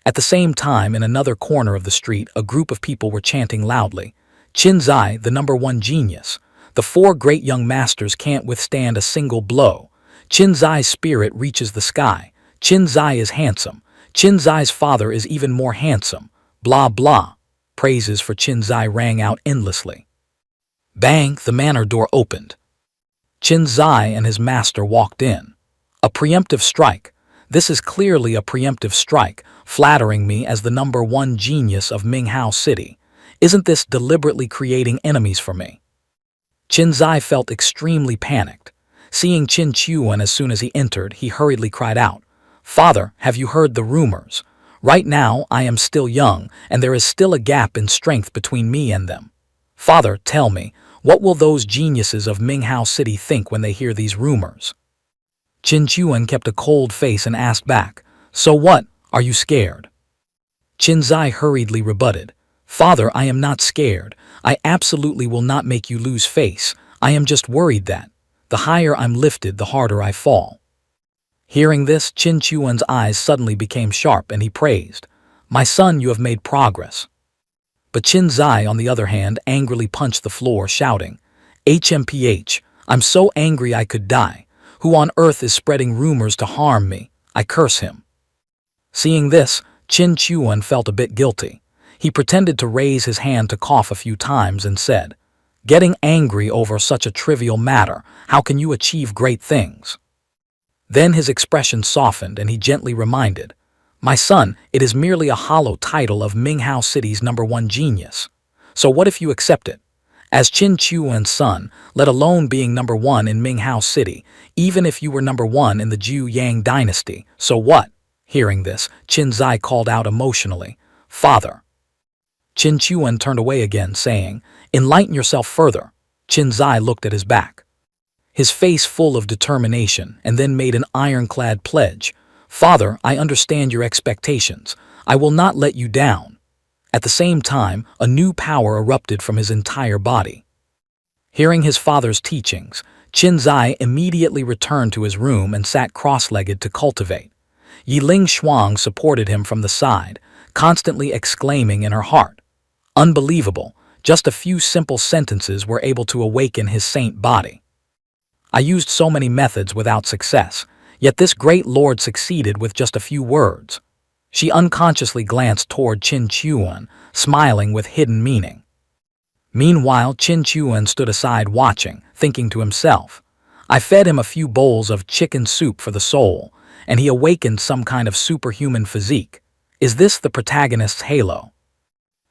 At the same time, in another corner of the street, a group of people were chanting loudly, Qin Zai, the #1 genius. The 4 great young masters can't withstand a single blow. Qin Zai's spirit reaches the sky. Qin Zai is handsome. Qin Zai's father is even more handsome. Blah blah. Praises for Qin Zai rang out endlessly. Bang, the manor door opened. Qin Zai and his master walked in. A preemptive strike. This is clearly a preemptive strike, flattering me as the #1 genius of Minghao City. Isn't this deliberately creating enemies for me? Qin Zai felt extremely panicked. Seeing Qin Chuan as soon as he entered, he hurriedly cried out, "Father, have you heard the rumors? Right now I am still young, and there is still a gap in strength between me and them. Father, tell me, what will those geniuses of Minghao City think when they hear these rumors?" Qin Chuan kept a cold face and asked back, "So what, are you scared?" Qin Zai hurriedly rebutted, "Father, I am not scared. I absolutely will not make you lose face. I am just worried that the higher I'm lifted, the harder I fall." Hearing this, Qin Chuan's eyes suddenly became sharp and he praised, "My son, you have made progress." But Qin Zai, on the other hand, angrily punched the floor, shouting, "HMPH, I'm so angry I could die. Who on earth is spreading rumors to harm me? I curse him." Seeing this, Qin Chuan felt a bit guilty. He pretended to raise his hand to cough a few times and said, "Getting angry over such a trivial matter, how can you achieve great things?" Then his expression softened and he gently reminded, "My son, it is merely a hollow title of Minghao City's #1 genius. So what if you accept it? As Qin Chuan's son, let alone being #1 in Minghao City, even if you were #1 in the Zhu Yang dynasty, so what?" Hearing this, Qin Zai called out emotionally, "Father." Qin Chuan turned away again, saying, "Enlighten yourself further." Qin Zai looked at his back, his face full of determination, and then made an ironclad pledge. "Father, I understand your expectations. I will not let you down." At the same time, a new power erupted from his entire body. Hearing his father's teachings, Qin Zai immediately returned to his room and sat cross-legged to cultivate. Yiling Shuang supported him from the side, constantly exclaiming in her heart, "Unbelievable, just a few simple sentences were able to awaken his saint body. I used so many methods without success, yet this great lord succeeded with just a few words." She unconsciously glanced toward Qin Chuan, smiling with hidden meaning. Meanwhile, Qin Chuan stood aside watching, thinking to himself, "I fed him a few bowls of chicken soup for the soul, and he awakened some kind of superhuman physique. Is this the protagonist's halo?"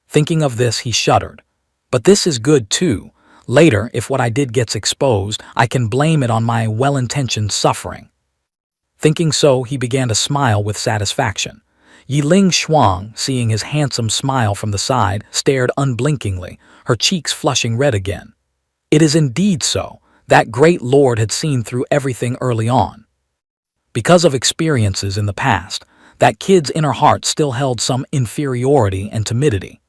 Thinking of this, he shuddered. "But this is good too. Later, if what I did gets exposed, I can blame it on my well-intentioned suffering." Thinking so, he began to smile with satisfaction. Yiling Shuang, seeing his handsome smile from the side, stared unblinkingly, her cheeks flushing red again. It is indeed so. That great lord had seen through everything early on. Because of experiences in the past, that kid's inner heart still held some inferiority and timidity.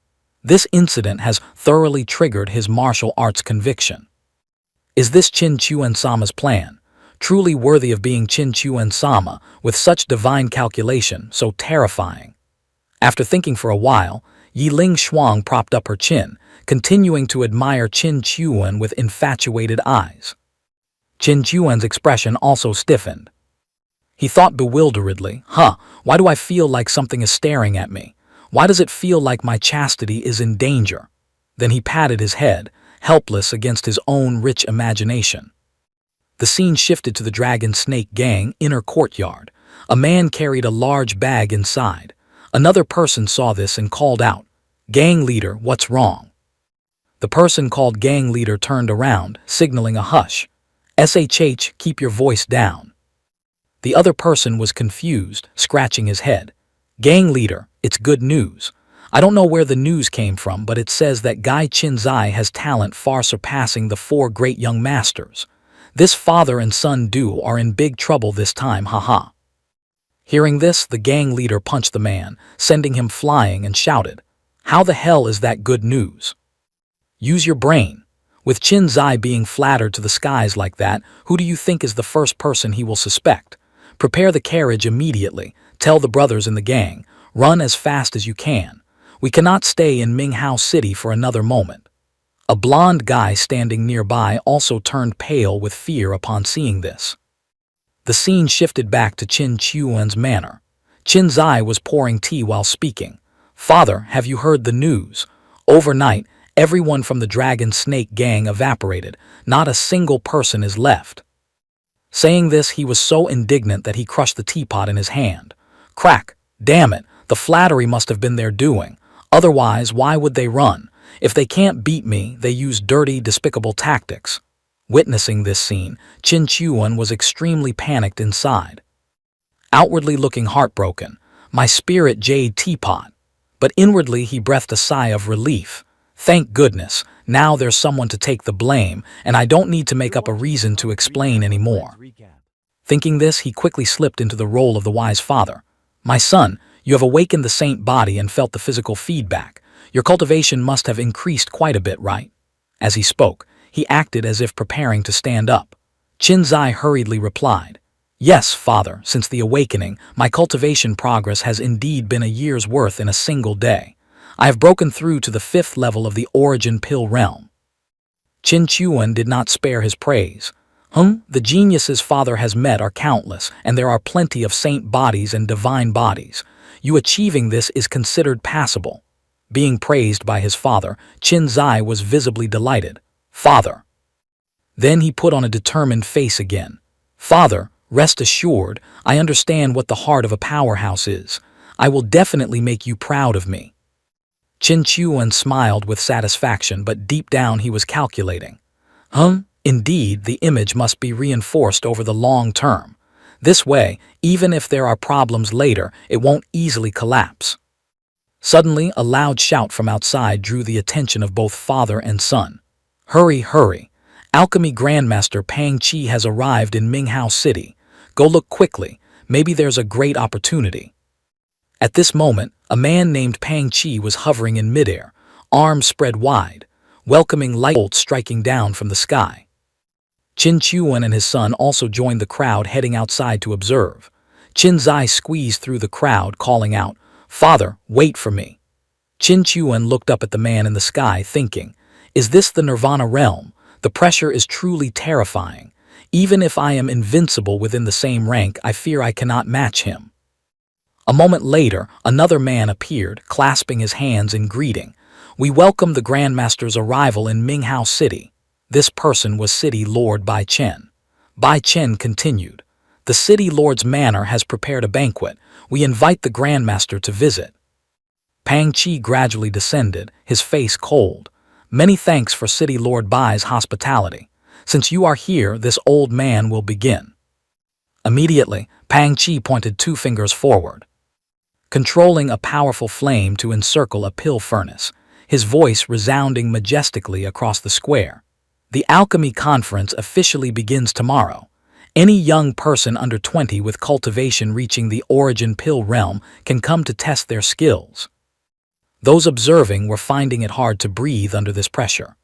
This incident has thoroughly triggered his martial arts conviction. Is this Qin Chuan-sama's plan? Truly worthy of being Qin Chuan-sama, with such divine calculation, so terrifying. After thinking for a while, Yiling Shuang propped up her chin, continuing to admire Qin Chuan with infatuated eyes. Qin Chuan's expression also stiffened. He thought bewilderedly, why do I feel like something is staring at me? Why does it feel like my chastity is in danger? Then he patted his head, helpless against his own rich imagination. The scene shifted to the Dragon Snake Gang inner courtyard. A man carried a large bag inside. Another person saw this and called out, "Gang leader, what's wrong?" The person called gang leader turned around, signaling a hush. "SHH, keep your voice down." The other person was confused, scratching his head. "Gang leader, it's good news. I don't know where the news came from, but it says that Guy Qin Zai has talent far surpassing the 4 great young masters. This father and son duo are in big trouble this time, haha." Hearing this, the gang leader punched the man, sending him flying, and shouted, "How the hell is that good news? Use your brain. With Qin Zai being flattered to the skies like that, who do you think is the first person he will suspect? Prepare the carriage immediately. Tell the brothers in the gang, run as fast as you can. We cannot stay in Minghao City for another moment." A blond guy standing nearby also turned pale with fear upon seeing this. The scene shifted back to Qin Chuan's manor. Qin Zai was pouring tea while speaking. "Father, have you heard the news? Overnight, everyone from the Dragon Snake Gang evaporated. Not a single person is left." Saying this, he was so indignant that he crushed the teapot in his hand. Crack! Damn it, the flattery must have been their doing. Otherwise, why would they run? If they can't beat me, they use dirty, despicable tactics. Witnessing this scene, Qin Chuan was extremely panicked inside. Outwardly looking heartbroken, my spirit jade teapot. But inwardly he breathed a sigh of relief. Thank goodness, now there's someone to take the blame, and I don't need to make up a reason to explain anymore. Thinking this, he quickly slipped into the role of the wise father. My son, you have awakened the saint body and felt the physical feedback. Your cultivation must have increased quite a bit, right? As he spoke, he acted as if preparing to stand up. Qin Zai hurriedly replied, Yes, father, since the awakening, my cultivation progress has indeed been a year's worth in a single day. I have broken through to the 5th level of the origin pill realm. Qin Chuan did not spare his praise. The geniuses father has met are countless, and there are plenty of saint bodies and divine bodies. You achieving this is considered passable. Being praised by his father, Qin Zai was visibly delighted. Father. Then he put on a determined face again. Father, rest assured, I understand what the heart of a powerhouse is. I will definitely make you proud of me. Qin Chuan smiled with satisfaction, but deep down he was calculating. Indeed, the image must be reinforced over the long term. This way, even if there are problems later, it won't easily collapse. Suddenly, a loud shout from outside drew the attention of both father and son. Hurry, hurry! Alchemy Grandmaster Pang Qi has arrived in Minghao City. Go look quickly, maybe there's a great opportunity. At this moment, a man named Pang Qi was hovering in midair, arms spread wide, welcoming light bolts striking down from the sky. Qin Chuan and his son also joined the crowd heading outside to observe. Qin Zai squeezed through the crowd, calling out, Father, wait for me. Qin Chuan looked up at the man in the sky, thinking, Is this the Nirvana realm? The pressure is truly terrifying. Even if I am invincible within the same rank, I fear I cannot match him. A moment later, another man appeared, clasping his hands in greeting. We welcome the Grandmaster's arrival in Minghao City. This person was City Lord Bai Chen. Bai Chen continued, The City Lord's manor has prepared a banquet. We invite the Grandmaster to visit. Pang Qi gradually descended, his face cold. Many thanks for City Lord Bai's hospitality. Since you are here, this old man will begin. Immediately, Pang Qi pointed 2 fingers forward, controlling a powerful flame to encircle a pill furnace, his voice resounding majestically across the square. The Alchemy Conference officially begins tomorrow. Any young person under 20 with cultivation reaching the origin pill realm can come to test their skills. Those observing were finding it hard to breathe under this pressure.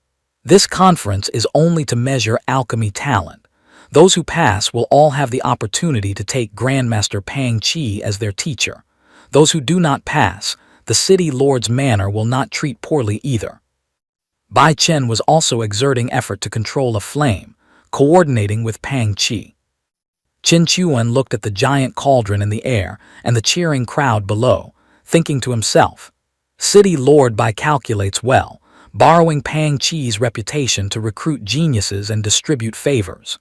This conference is only to measure alchemy talent. Those who pass will all have the opportunity to take Grandmaster Pang Qi as their teacher. Those who do not pass, the City Lord's manor will not treat poorly either. Bai Chen was also exerting effort to control a flame, coordinating with Pang Qi. Qin Chuan looked at the giant cauldron in the air and the cheering crowd below, thinking to himself, City Lord Bai calculates well, borrowing Pang Qi's reputation to recruit geniuses and distribute favors.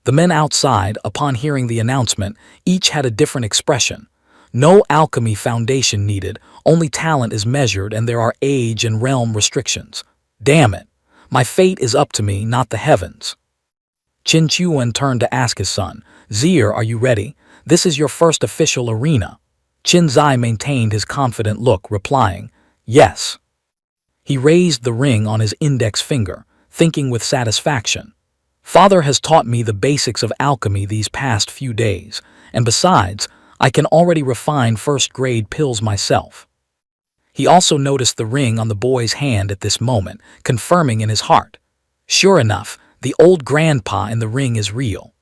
The men outside, upon hearing the announcement, each had a different expression. No alchemy foundation needed, only talent is measured and there are age and realm restrictions. Damn it, my fate is up to me, not the heavens. Qin Chuan turned to ask his son, Zier, are you ready? This is your first official arena. Qin Zai maintained his confident look, replying, Yes. He raised the ring on his index finger, thinking with satisfaction. Father has taught me the basics of alchemy these past few days, and besides, I can already refine first-grade pills myself. He also noticed the ring on the boy's hand at this moment, confirming in his heart. Sure enough, the old grandpa in the ring is real.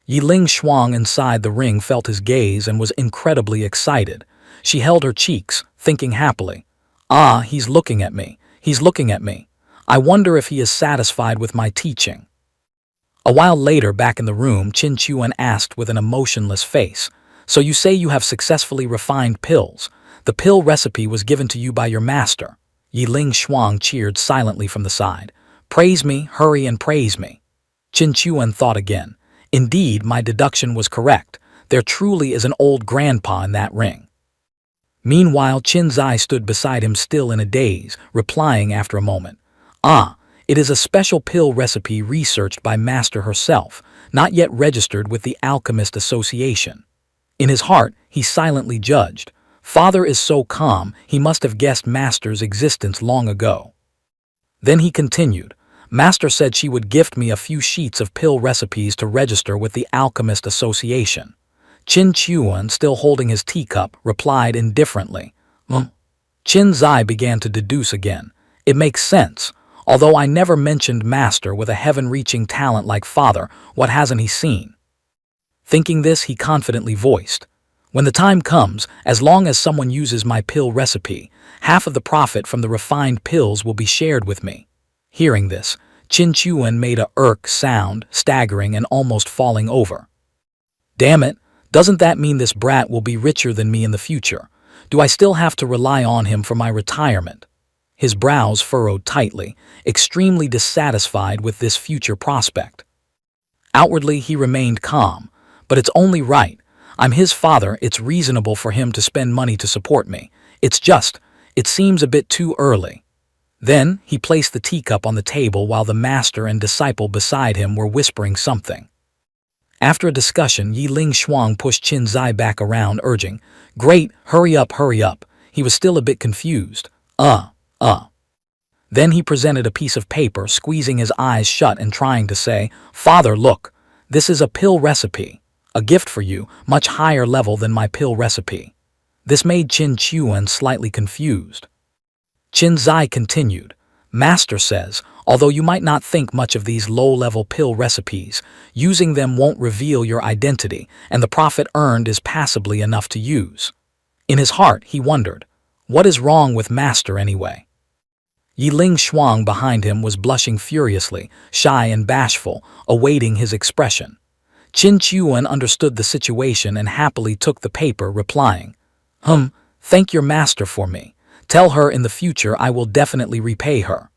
Yiling Shuang inside the ring felt his gaze and was incredibly excited. She held her cheeks, thinking happily, Ah, he's looking at me. He's looking at me. I wonder if he is satisfied with my teaching. A while later, back in the room, Qin Chuan asked with an emotionless face, So you say you have successfully refined pills. The pill recipe was given to you by your master. Yiling Shuang cheered silently from the side. Praise me, hurry and praise me. Qin Chuan thought again. Indeed, my deduction was correct. There truly is an old grandpa in that ring. Meanwhile, Qin Zai stood beside him still in a daze, replying after a moment. Ah, it is a special pill recipe researched by Master herself, not yet registered with the Alchemist Association. In his heart, he silently judged. Father is so calm, he must have guessed Master's existence long ago. Then he continued. Master said she would gift me a few sheets of pill recipes to register with the Alchemist Association. Qin Chuan, still holding his teacup, replied indifferently. Qin Zai began to deduce again. It makes sense. Although I never mentioned Master with a heaven-reaching talent like Father, what hasn't he seen? Thinking this, he confidently voiced. When the time comes, as long as someone uses my pill recipe, half of the profit from the refined pills will be shared with me. Hearing this, Qin Chuan made a sound, staggering and almost falling over. Damn it, doesn't that mean this brat will be richer than me in the future? Do I still have to rely on him for my retirement? His brows furrowed tightly, extremely dissatisfied with this future prospect. Outwardly, he remained calm. But it's only right. I'm his father, it's reasonable for him to spend money to support me. It seems a bit too early. Then, he placed the teacup on the table while the master and disciple beside him were whispering something. After a discussion, Yi Ling Shuang pushed Qin Zai back around, urging, "Great, hurry up, hurry up." He was still a bit confused. Then he presented a piece of paper, squeezing his eyes shut and trying to say, "Father, look, this is a pill recipe. A gift for you, much higher level than my pill recipe." This made Qin Chuan slightly confused. Qin Zai continued, "Master says, although you might not think much of these low-level pill recipes, using them won't reveal your identity, and the profit earned is passably enough to use." In his heart, he wondered, what is wrong with Master anyway? Yi Ling Shuang behind him was blushing furiously, shy and bashful, awaiting his expression. Qin Chuan understood the situation and happily took the paper, replying, "Thank your master for me. Tell her in the future I will definitely repay her."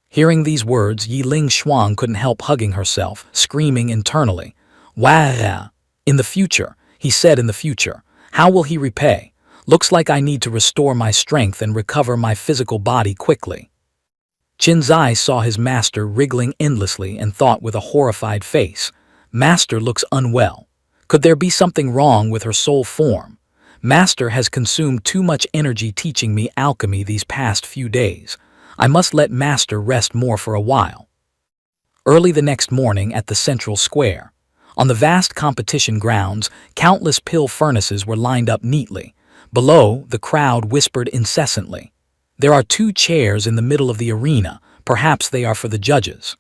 Hearing these words, Yi Ling Shuang couldn't help hugging herself, screaming internally. "Wah! In the future," he said, "in the future. How will he repay? Looks like I need to restore my strength and recover my physical body quickly." Qin Zai saw his master wriggling endlessly and thought with a horrified face, "Master looks unwell. Could there be something wrong with her soul form? Master has consumed too much energy teaching me alchemy these past few days. I must let Master rest more for a while." Early the next morning at the central square, on the vast competition grounds, countless pill furnaces were lined up neatly. Below, the crowd whispered incessantly. There are 2 chairs in the middle of the arena, perhaps they are for the judges.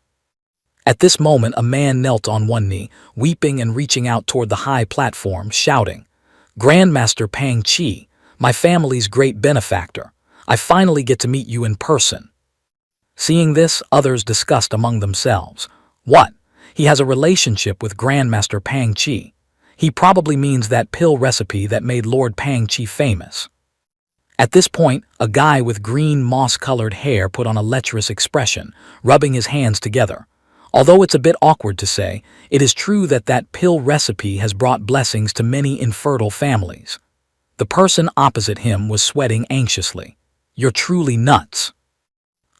At this moment, a man knelt on one knee, weeping and reaching out toward the high platform, shouting, "Grandmaster Pang Qi, my family's great benefactor, I finally get to meet you in person." Seeing this, others discussed among themselves. What? He has a relationship with Grandmaster Pang Qi. He probably means that pill recipe that made Lord Pang Qi famous. At this point, a guy with green moss-colored hair put on a lecherous expression, rubbing his hands together. Although it's a bit awkward to say, it is true that that pill recipe has brought blessings to many infertile families. The person opposite him was sweating anxiously. "You're truly nuts."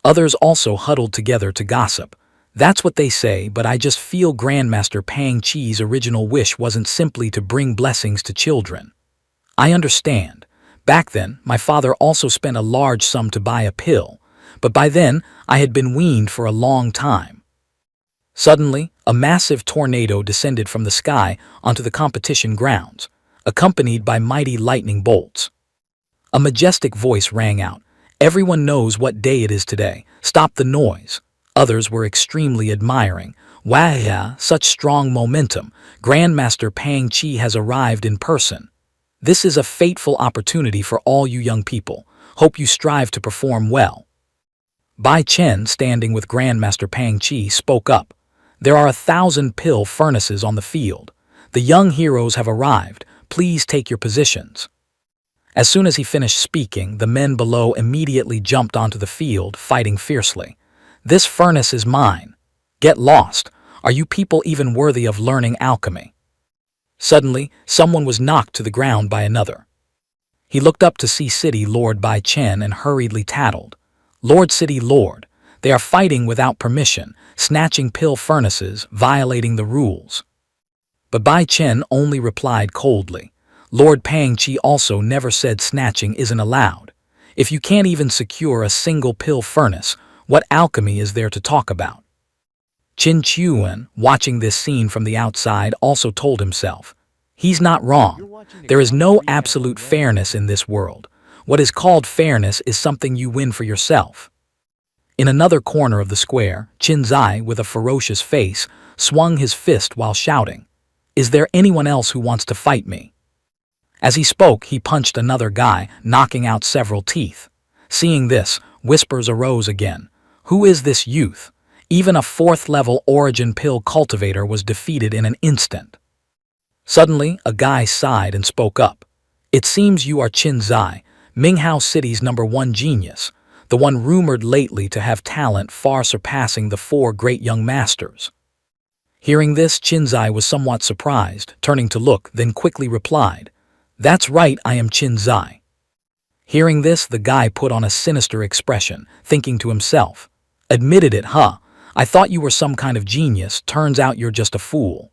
Others also huddled together to gossip. "That's what they say, but I just feel Grandmaster Pang Qi's original wish wasn't simply to bring blessings to children. I understand. Back then, my father also spent a large sum to buy a pill, but by then, I had been weaned for a long time." Suddenly, a massive tornado descended from the sky onto the competition grounds, accompanied by mighty lightning bolts. A majestic voice rang out, "Everyone knows what day it is today. Stop the noise." Others were extremely admiring. "Wow, such strong momentum. Grandmaster Pang Qi has arrived in person. This is a fateful opportunity for all you young people. Hope you strive to perform well." Bai Chen, standing with Grandmaster Pang Qi, spoke up. "There are 1,000 pill furnaces on the field. The young heroes have arrived. Please take your positions." As soon as he finished speaking, the men below immediately jumped onto the field, fighting fiercely. "This furnace is mine. Get lost. Are you people even worthy of learning alchemy? Suddenly, someone was knocked to the ground by another. He looked up to see City Lord Bai Chen and hurriedly tattled. Lord City Lord, they are fighting without permission, snatching pill furnaces, violating the rules. But Bai Chen only replied coldly. Lord Pang Chi also never said snatching isn't allowed. If you can't even secure a single pill furnace, what alchemy is there to talk about? Qin Chuan, watching this scene from the outside, also told himself, he's not wrong. There is no absolute fairness in this world. What is called fairness is something you win for yourself. In another corner of the square, Qin Zai, with a ferocious face, swung his fist while shouting, "Is there anyone else who wants to fight me?" As he spoke, he punched another guy, knocking out several teeth. Seeing this, whispers arose again. Who is this youth? Even a 4th-level origin pill cultivator was defeated in an instant. Suddenly, a guy sighed and spoke up. It seems you are Qin Zai, Minghao City's #1 genius, the one rumored lately to have talent far surpassing the 4 great young masters. Hearing this, Qin Zai was somewhat surprised, turning to look, then quickly replied, "That's right, I am Qin Zai." Hearing this, the guy put on a sinister expression, thinking to himself, "Admitted it, huh? I thought you were some kind of genius, turns out you're just a fool."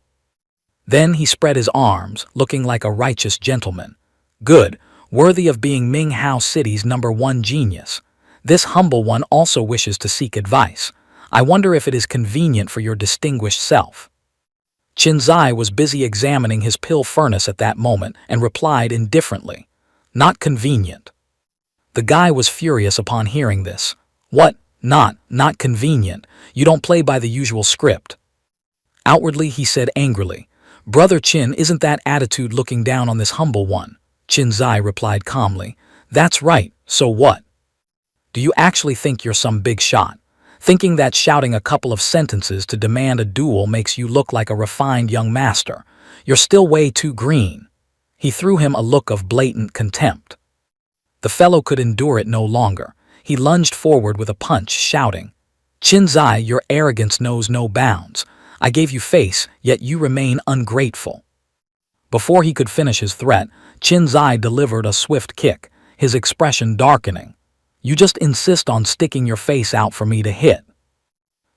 Then he spread his arms, looking like a righteous gentleman. "Good, worthy of being Minghao City's #1 genius. This humble one also wishes to seek advice. I wonder if it is convenient for your distinguished self." Qin Zai was busy examining his pill furnace at that moment and replied indifferently, "Not convenient." The guy was furious upon hearing this. "What? Not convenient? You don't play by the usual script." Outwardly, he said angrily, "Brother Qin, isn't that attitude looking down on this humble one?" Qin Zai replied calmly, "That's right, so what? Do you actually think you're some big shot? Thinking that shouting a couple of sentences to demand a duel makes you look like a refined young master? You're still way too green." He threw him a look of blatant contempt. The fellow could endure it no longer. He lunged forward with a punch, shouting, "Qin Zai, your arrogance knows no bounds. I gave you face, yet you remain ungrateful." Before he could finish his threat, Qin Zai delivered a swift kick, his expression darkening. "You just insist on sticking your face out for me to hit."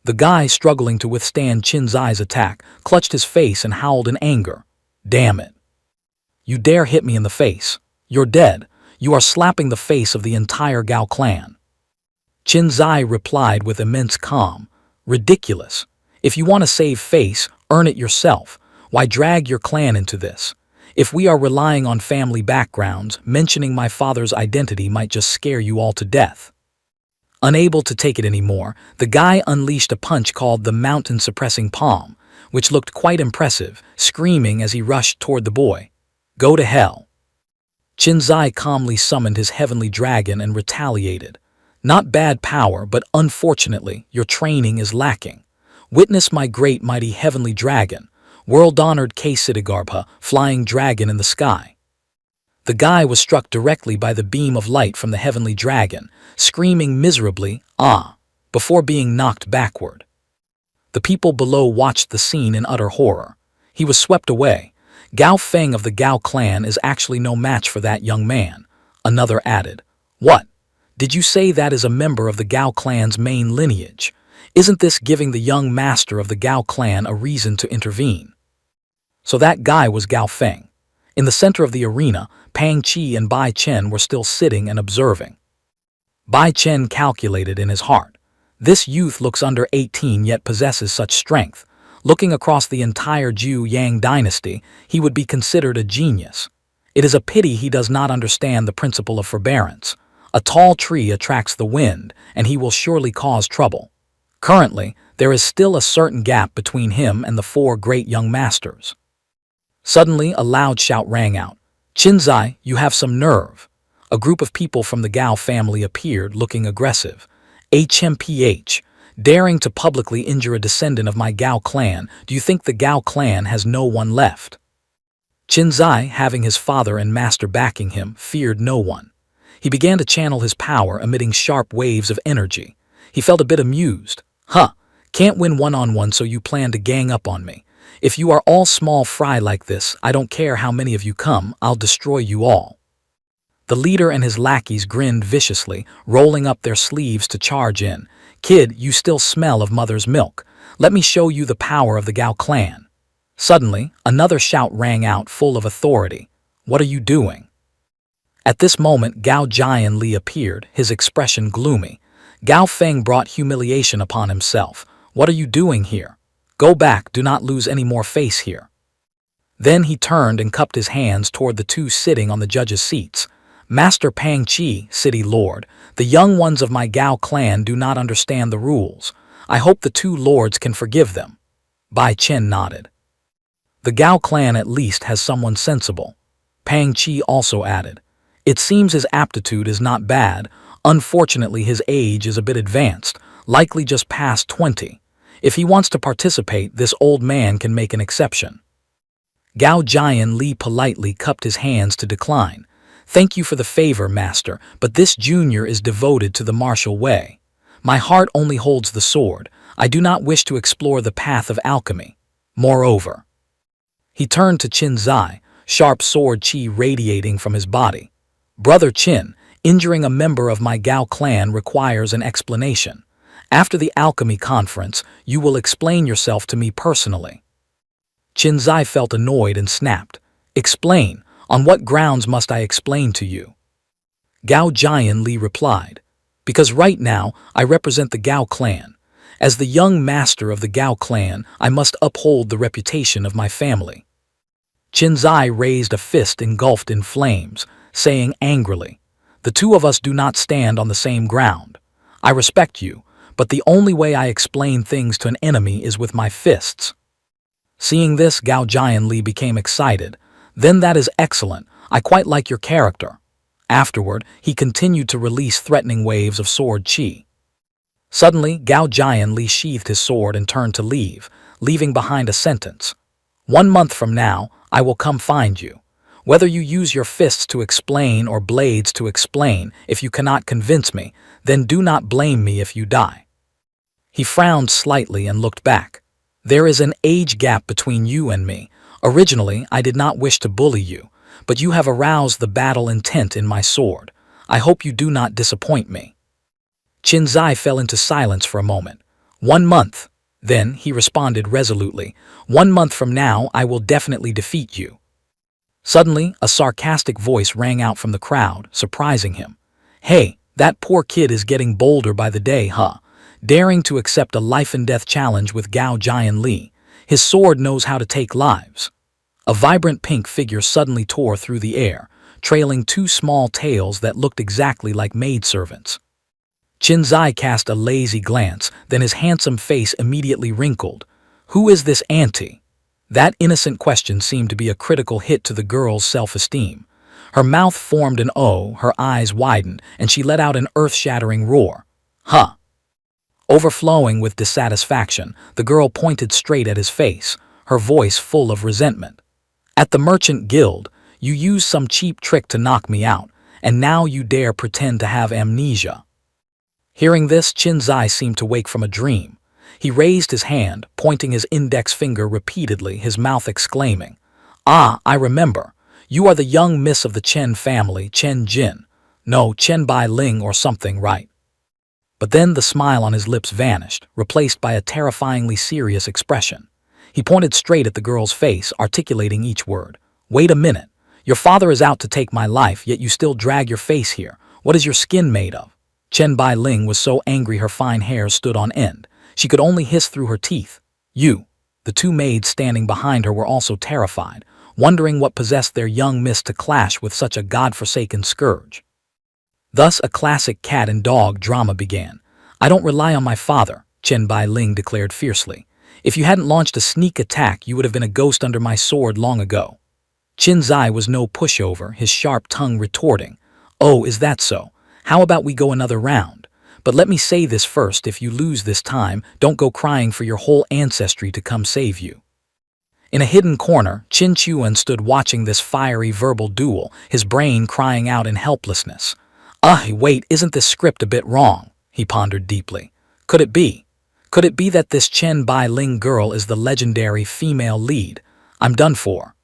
The guy, struggling to withstand Qin Zai's attack, clutched his face and howled in anger. "Damn it. You dare hit me in the face. You're dead. You are slapping the face of the entire Gao clan." Qin Zai replied with immense calm, "Ridiculous. If you want to save face, earn it yourself. Why drag your clan into this? If we are relying on family backgrounds, mentioning my father's identity might just scare you all to death." Unable to take it anymore, the guy unleashed a punch called the Mountain Suppressing Palm, which looked quite impressive, screaming as he rushed toward the boy, "Go to hell." Qin Zai calmly summoned his heavenly dragon and retaliated. "Not bad power, but unfortunately, your training is lacking. Witness my great mighty heavenly dragon, world-honored K-Siddhigarbha, flying dragon in the sky." The guy was struck directly by the beam of light from the heavenly dragon, screaming miserably, "Ah!" before being knocked backward. The people below watched the scene in utter horror. He was swept away. "Gao Feng of the Gao clan is actually no match for that young man," another added. "What? Did you say that is a member of the Gao clan's main lineage? Isn't this giving the young master of the Gao clan a reason to intervene?" So that guy was Gao Feng. In the center of the arena, Pang Chi and Bai Chen were still sitting and observing. Bai Chen calculated in his heart, "This youth looks under 18 yet possesses such strength. Looking across the entire Zhu Yang dynasty, he would be considered a genius. It is a pity he does not understand the principle of forbearance. A tall tree attracts the wind, and he will surely cause trouble. Currently, there is still a certain gap between him and the 4 great young masters." Suddenly, a loud shout rang out. "Qin Zai, you have some nerve." A group of people from the Gao family appeared, looking aggressive. "HMPH, daring to publicly injure a descendant of my Gao clan, do you think the Gao clan has no one left?" Qin Zai, having his father and master backing him, feared no one. He began to channel his power, emitting sharp waves of energy. He felt a bit amused. "Huh, Can't win one-on-one, so you plan to gang up on me. If you are all small fry like this, I don't care how many of you come, I'll destroy you all." The leader and his lackeys grinned viciously, rolling up their sleeves to charge in. "Kid, you still smell of mother's milk. Let me show you the power of the Gao clan." Suddenly, another shout rang out full of authority. "What are you doing?" At this moment, Gao Jianli appeared, his expression gloomy. Gao Feng brought humiliation upon himself. "What are you doing here? Go back, do not lose any more face here." Then he turned and cupped his hands toward the two sitting on the judges' seats. "Master Pang Qi, city lord, the young ones of my Gao clan do not understand the rules. I hope the two lords can forgive them." Bai Chen nodded. "The Gao clan at least has someone sensible." Pang Qi also added. "It seems his aptitude is not bad. Unfortunately, his age is a bit advanced, likely just past 20. If he wants to participate, this old man can make an exception." Gao Jianli politely cupped his hands to decline. "Thank you for the favor, master, but this junior is devoted to the martial way. My heart only holds the sword. I do not wish to explore the path of alchemy. Moreover..." He turned to Qin Zai, sharp sword chi radiating from his body. "Brother Qin, injuring a member of my Gao clan requires an explanation. After the alchemy conference, you will explain yourself to me personally." Qin Zai felt annoyed and snapped. "Explain? On what grounds must I explain to you?" Gao Jianli replied. "Because right now, I represent the Gao clan. As the young master of the Gao clan, I must uphold the reputation of my family." Qin Zai raised a fist engulfed in flames, saying angrily, "The two of us do not stand on the same ground. I respect you, but the only way I explain things to an enemy is with my fists." Seeing this, Gao Jianli became excited. "Then that is excellent. I quite like your character." Afterward, he continued to release threatening waves of sword chi. Suddenly, Gao Jianli sheathed his sword and turned to leave, leaving behind a sentence. "1 month from now, I will come find you. Whether you use your fists to explain or blades to explain, if you cannot convince me, then do not blame me if you die." He frowned slightly and looked back. "There is an age gap between you and me. Originally, I did not wish to bully you, but you have aroused the battle intent in my sword. I hope you do not disappoint me." Qin Zai fell into silence for a moment. 1 month. Then he responded resolutely. 1 month from now, I will definitely defeat you." Suddenly, a sarcastic voice rang out from the crowd, surprising him. "Hey, that poor kid is getting bolder by the day, huh? Daring to accept a life-and-death challenge with Gao Jianli. His sword knows how to take lives." A vibrant pink figure suddenly tore through the air, trailing 2 small tails that looked exactly like maidservants. Qin Zai cast a lazy glance, then his handsome face immediately wrinkled. "Who is this auntie?" That innocent question seemed to be a critical hit to the girl's self-esteem. Her mouth formed an O, her eyes widened, and she let out an earth-shattering roar. "Huh!" Overflowing with dissatisfaction, the girl pointed straight at his face, her voice full of resentment. "At the Merchant Guild, you used some cheap trick to knock me out, and now you dare pretend to have amnesia." Hearing this, Qin Zai seemed to wake from a dream. He raised his hand, pointing his index finger repeatedly, his mouth exclaiming, "Ah, I remember. You are the young miss of the Chen family, Chen Jin. No, Chen Bai Ling or something, right?" But then the smile on his lips vanished, replaced by a terrifyingly serious expression. He pointed straight at the girl's face, articulating each word. "Wait a minute. Your father is out to take my life, yet you still drag your face here. What is your skin made of?" Chen Bai Ling was so angry her fine hairs stood on end. She could only hiss through her teeth. "You." The 2 maids standing behind her were also terrified, wondering what possessed their young miss to clash with such a godforsaken scourge. Thus a classic cat and dog drama began. "I don't rely on my father," Chen Bai Ling declared fiercely. "If you hadn't launched a sneak attack, you would have been a ghost under my sword long ago." Qin Zai was no pushover, his sharp tongue retorting. "Oh, is that so? How about we go another round? But let me say this first, if you lose this time, don't go crying for your whole ancestry to come save you." In a hidden corner, Qin Chuan stood watching this fiery verbal duel, his brain crying out in helplessness. Wait, isn't this script a bit wrong?" he pondered deeply. "Could it be? Could it be that this Chen Bai Ling girl is the legendary female lead? I'm done for.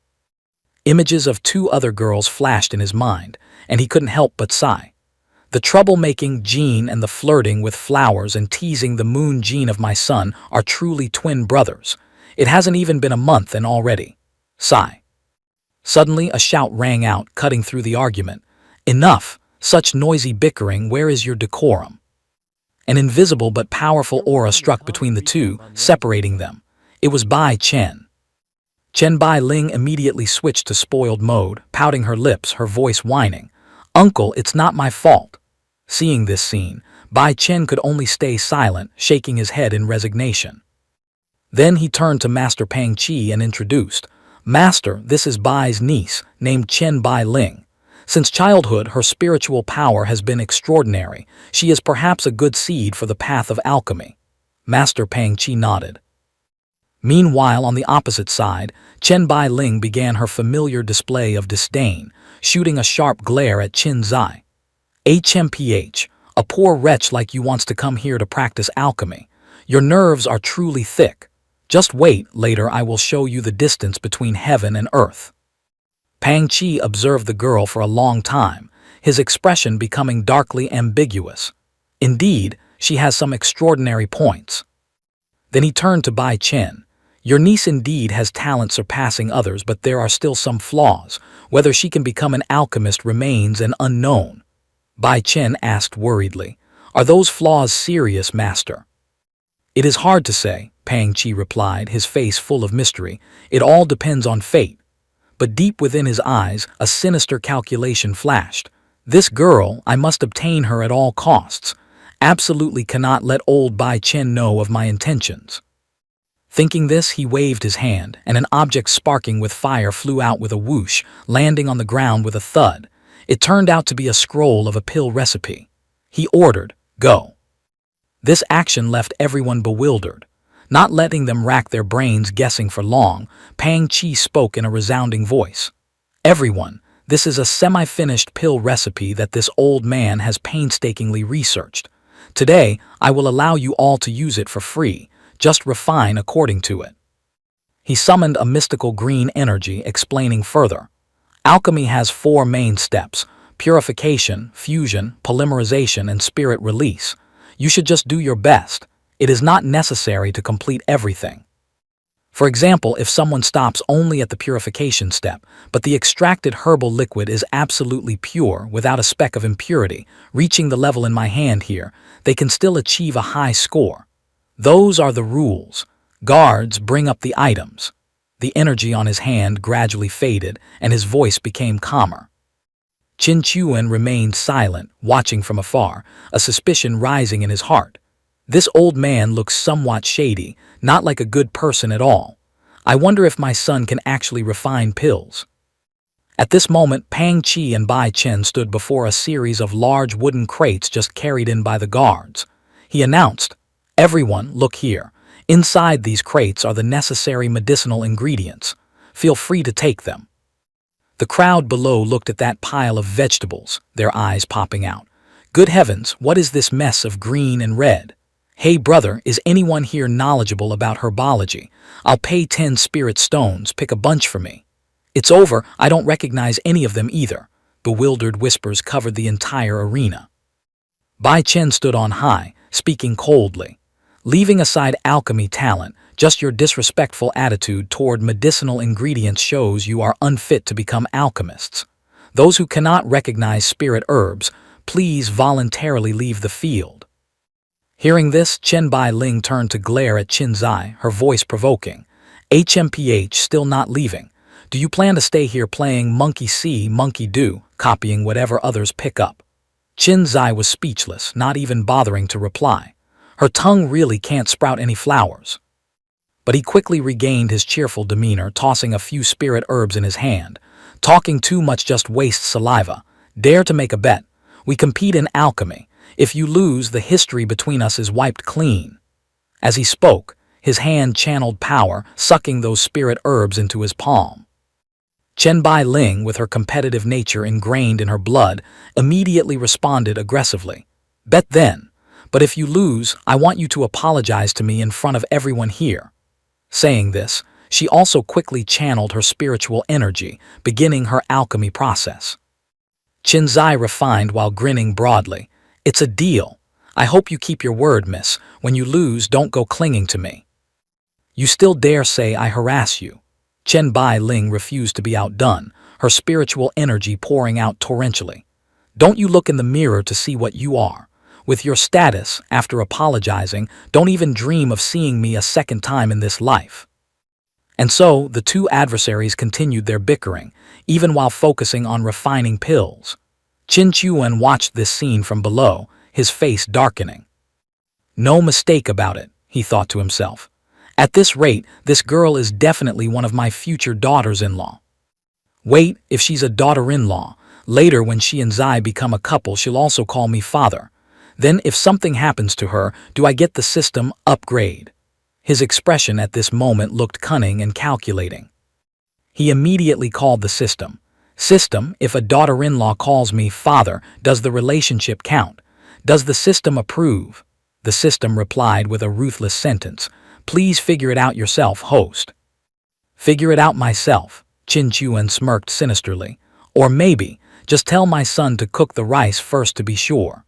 Images of two other girls flashed in his mind, and he couldn't help but sigh. The troublemaking Jean and the flirting with flowers and teasing the moon Jean of my son are truly twin brothers. It hasn't even been a month and already. Sigh. Suddenly a shout rang out, cutting through the argument. Enough! Such noisy bickering, where is your decorum? An invisible but powerful aura struck between the two, separating them. It was Bai Chen. Chen Bai Ling immediately switched to spoiled mode, pouting her lips, her voice whining. Uncle, it's not my fault. Seeing this scene, Bai Chen could only stay silent, shaking his head in resignation. Then he turned to Master Pang Qi and introduced, Master, this is Bai's niece, named Chen Bai Ling. Since childhood, her spiritual power has been extraordinary. She is perhaps a good seed for the path of alchemy. Master Pang Qi nodded. Meanwhile, on the opposite side, Chen Bai Ling began her familiar display of disdain, shooting a sharp glare at Qin Zai. HMPH, a poor wretch like you wants to come here to practice alchemy. Your nerves are truly thick. Just wait, later I will show you the distance between heaven and earth. Pang Qi observed the girl for a long time, his expression becoming darkly ambiguous. Indeed, she has some extraordinary points. Then he turned to Bai Chen. Your niece indeed has talent surpassing others, but there are still some flaws. Whether she can become an alchemist remains an unknown. Bai Chen asked worriedly, Are those flaws serious, master? It is hard to say, Pang Qi replied, his face full of mystery. It all depends on fate. But deep within his eyes, a sinister calculation flashed. This girl, I must obtain her at all costs. Absolutely cannot let old Bai Chen know of my intentions. Thinking this, he waved his hand, and an object sparking with fire flew out with a whoosh, landing on the ground with a thud. It turned out to be a scroll of a pill recipe. He ordered, Go. This action left everyone bewildered. Not letting them rack their brains guessing for long, Pang Qi spoke in a resounding voice. Everyone, this is a semi-finished pill recipe that this old man has painstakingly researched. Today, I will allow you all to use it for free, just refine according to it. He summoned a mystical green energy, explaining further. Alchemy has 4 main steps: purification, fusion, polymerization, and spirit release. You should just do your best. It is not necessary to complete everything. For example, if someone stops only at the purification step, but the extracted herbal liquid is absolutely pure without a speck of impurity, reaching the level in my hand here, they can still achieve a high score. Those are the rules. Guards, bring up the items. The energy on his hand gradually faded, and his voice became calmer. Qin Chuan remained silent, watching from afar, a suspicion rising in his heart. This old man looks somewhat shady, not like a good person at all. I wonder if my son can actually refine pills. At this moment, Pang Qi and Bai Chen stood before a series of large wooden crates just carried in by the guards. He announced, Everyone, look here. Inside these crates are the necessary medicinal ingredients. Feel free to take them. The crowd below looked at that pile of vegetables, their eyes popping out. Good heavens, what is this mess of green and red? Hey brother, is anyone here knowledgeable about herbology? I'll pay 10 spirit stones, pick a bunch for me. It's over, I don't recognize any of them either. Bewildered whispers covered the entire arena. Bai Chen stood on high, speaking coldly. Leaving aside alchemy talent, just your disrespectful attitude toward medicinal ingredients shows you are unfit to become alchemists. Those who cannot recognize spirit herbs, please voluntarily leave the field. Hearing this, Chen Bai Ling turned to glare at Qin Zai, her voice provoking. HMPH, still not leaving. Do you plan to stay here playing monkey see, monkey do, copying whatever others pick up? Qin Zai was speechless, not even bothering to reply. Her tongue really can't sprout any flowers. But he quickly regained his cheerful demeanor, tossing a few spirit herbs in his hand. Talking too much just wastes saliva. Dare to make a bet. We compete in alchemy. If you lose, the history between us is wiped clean. As he spoke, his hand channeled power, sucking those spirit herbs into his palm. Chen Bai Ling, with her competitive nature ingrained in her blood, immediately responded aggressively. Bet then. But if you lose, I want you to apologize to me in front of everyone here." Saying this, she also quickly channeled her spiritual energy, beginning her alchemy process. Qinzai refined while grinning broadly. "It's a deal. I hope you keep your word, miss. When you lose, don't go clinging to me." "You still dare say I harass you?" Chen Bai Ling refused to be outdone, her spiritual energy pouring out torrentially. "Don't you look in the mirror to see what you are? With your status, after apologizing, don't even dream of seeing me a second time in this life." And so, the two adversaries continued their bickering, even while focusing on refining pills. Qin Chuan watched this scene from below, his face darkening. "No mistake about it," he thought to himself. "At this rate, this girl is definitely one of my future daughters-in-law. Wait, if she's a daughter-in-law, later when she and Zai become a couple, she'll also call me father. Then if something happens to her, do I get the system upgrade?" His expression at this moment looked cunning and calculating. He immediately called the system. "System, if a daughter-in-law calls me father, does the relationship count? Does the system approve?" The system replied with a ruthless sentence. "Please figure it out yourself, host." "Figure it out myself," Qin Chuan smirked sinisterly. "Or maybe, just tell my son to cook the rice first to be sure."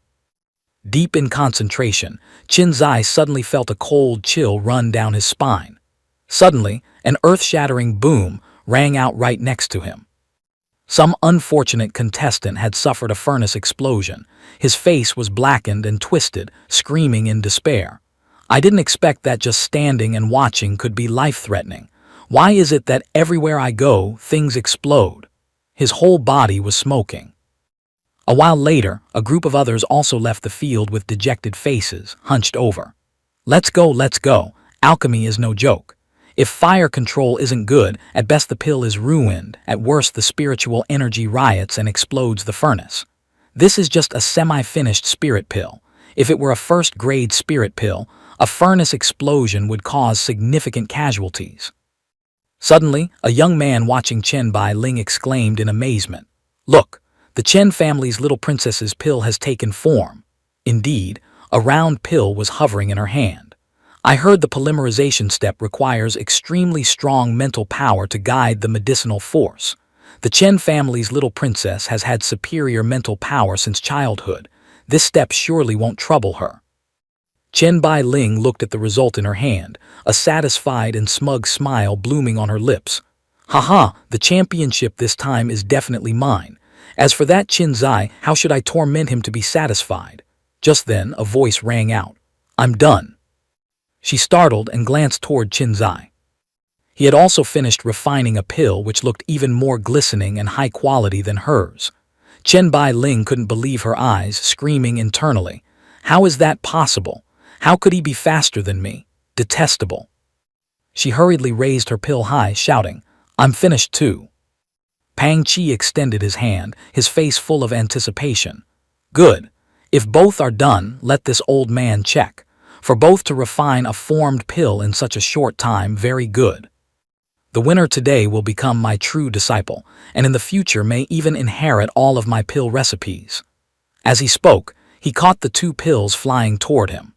Deep in concentration, Qin Zai suddenly felt a cold chill run down his spine. Suddenly, an earth-shattering boom rang out right next to him. Some unfortunate contestant had suffered a furnace explosion. His face was blackened and twisted, screaming in despair. "I didn't expect that just standing and watching could be life-threatening. Why is it that everywhere I go, things explode?" His whole body was smoking. A while later, a group of others also left the field with dejected faces, hunched over. Let's go. Alchemy is no joke. If fire control isn't good, at best the pill is ruined, at worst the spiritual energy riots and explodes the furnace. This is just a semi-finished spirit pill. If it were a first-grade spirit pill, a furnace explosion would cause significant casualties." Suddenly, a young man watching Chen Bai Ling exclaimed in amazement. "Look, the Chen family's little princess's pill has taken form." Indeed, a round pill was hovering in her hand. "I heard the polymerization step requires extremely strong mental power to guide the medicinal force. The Chen family's little princess has had superior mental power since childhood. This step surely won't trouble her." Chen Bai Ling looked at the result in her hand, a satisfied and smug smile blooming on her lips. "Haha, the championship this time is definitely mine. As for that Qin Zai, how should I torment him to be satisfied?" Just then, a voice rang out. "I'm done." She startled and glanced toward Qin Zai. He had also finished refining a pill which looked even more glistening and high quality than hers. Chen Bai Ling couldn't believe her eyes, screaming internally. "How is that possible? How could he be faster than me? Detestable." She hurriedly raised her pill high, shouting, "I'm finished too." Pang Qi extended his hand, his face full of anticipation. "Good. If both are done, let this old man check. For both to refine a formed pill in such a short time, very good. The winner today will become my true disciple, and in the future may even inherit all of my pill recipes." As he spoke, he caught the two pills flying toward him.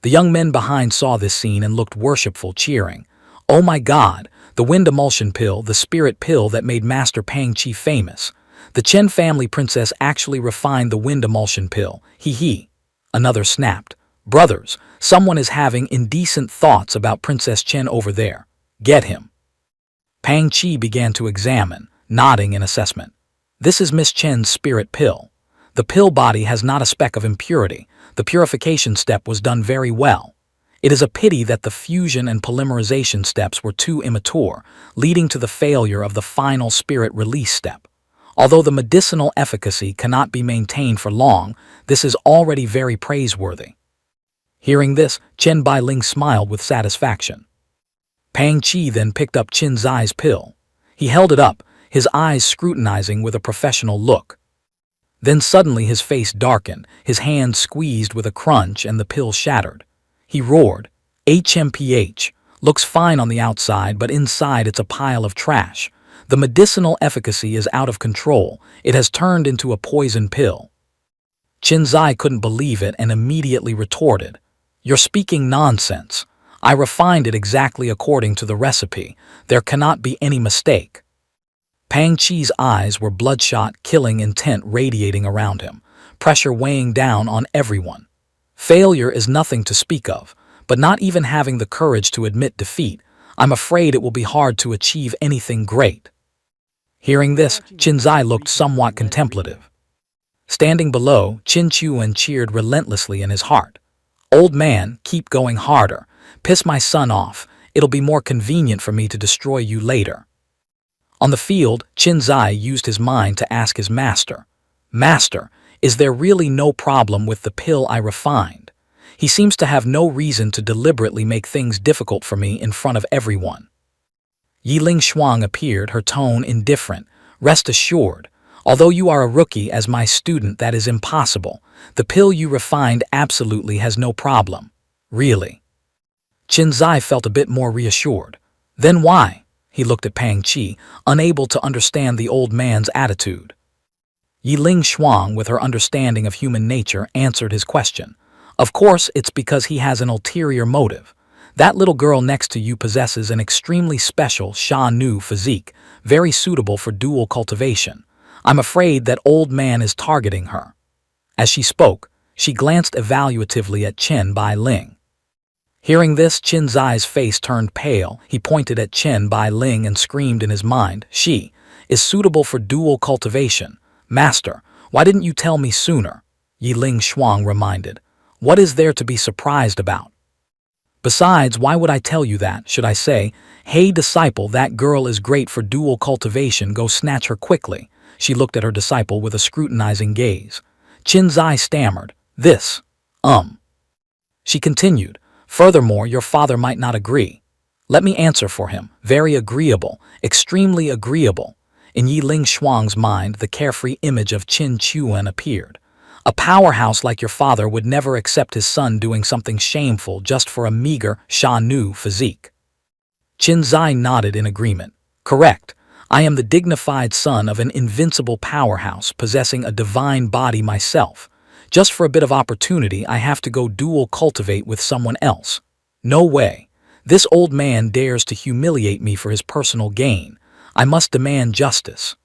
The young men behind saw this scene and looked worshipful, cheering. "Oh my God, the wind emulsion pill, the spirit pill that made Master Pang Qi famous. The Chen family princess actually refined the wind emulsion pill, he. Another snapped. "Brothers, someone is having indecent thoughts about Princess Chen over there. Get him." Pang Qi began to examine, nodding in assessment. "This is Miss Chen's spirit pill. The pill body has not a speck of impurity. The purification step was done very well. It is a pity that the fusion and polymerization steps were too immature, leading to the failure of the final spirit release step. Although the medicinal efficacy cannot be maintained for long, this is already very praiseworthy." Hearing this, Chen Bai Ling smiled with satisfaction. Pang Qi then picked up Qin Zai's pill. He held it up, his eyes scrutinizing with a professional look. Then suddenly his face darkened, his hand squeezed with a crunch and the pill shattered. He roared, "HMPH, looks fine on the outside, but inside it's a pile of trash. The medicinal efficacy is out of control. It has turned into a poison pill." Qinzai couldn't believe it and immediately retorted, "You're speaking nonsense. I refined it exactly according to the recipe. There cannot be any mistake." Pang Chi's eyes were bloodshot, killing intent radiating around him, pressure weighing down on everyone. Failure is nothing to speak of, but not even having the courage to admit defeat, I'm afraid it will be hard to achieve anything great. Hearing this, Qinzai looked somewhat contemplative. Standing below, Qin Chuan cheered relentlessly in his heart. "Old man, keep going harder. Piss my son off. It'll be more convenient for me to destroy you later." On the field, Qinzai used his mind to ask his master, "Master, is there really no problem with the pill I refined? He seems to have no reason to deliberately make things difficult for me in front of everyone." Yiling Shuang appeared, her tone indifferent. "Rest assured, although you are a rookie as my student, that is impossible. The pill you refined absolutely has no problem." "Really?" Qinzai felt a bit more reassured. "Then why?" He looked at Pang Chi, unable to understand the old man's attitude. Yiling Shuang, with her understanding of human nature, answered his question. "Of course, it's because he has an ulterior motive. That little girl next to you possesses an extremely special Sha Nu physique, very suitable for dual cultivation. I'm afraid that old man is targeting her." As she spoke, she glanced evaluatively at Chen Bai Ling. Hearing this, Qinzai's face turned pale. He pointed at Chen Bai Ling and screamed in his mind, "She is suitable for dual cultivation. Master, why didn't you tell me sooner?" Yiling Shuang reminded. "What is there to be surprised about? Besides, why would I tell you that? Should I say, 'Hey disciple, that girl is great for dual cultivation, go snatch her quickly'?" She looked at her disciple with a scrutinizing gaze. Qinzai stammered, "This, She continued, "Furthermore, your father might not agree. Let me answer for him. Very agreeable, extremely agreeable." In Yiling Shuang's mind, the carefree image of Qin Chuan appeared. A powerhouse like your father would never accept his son doing something shameful just for a meager Sha Nu physique. Qinzai nodded in agreement. "Correct. I am the dignified son of an invincible powerhouse possessing a divine body myself. Just for a bit of opportunity, I have to go dual cultivate with someone else. No way. This old man dares to humiliate me for his personal gain. I must demand justice."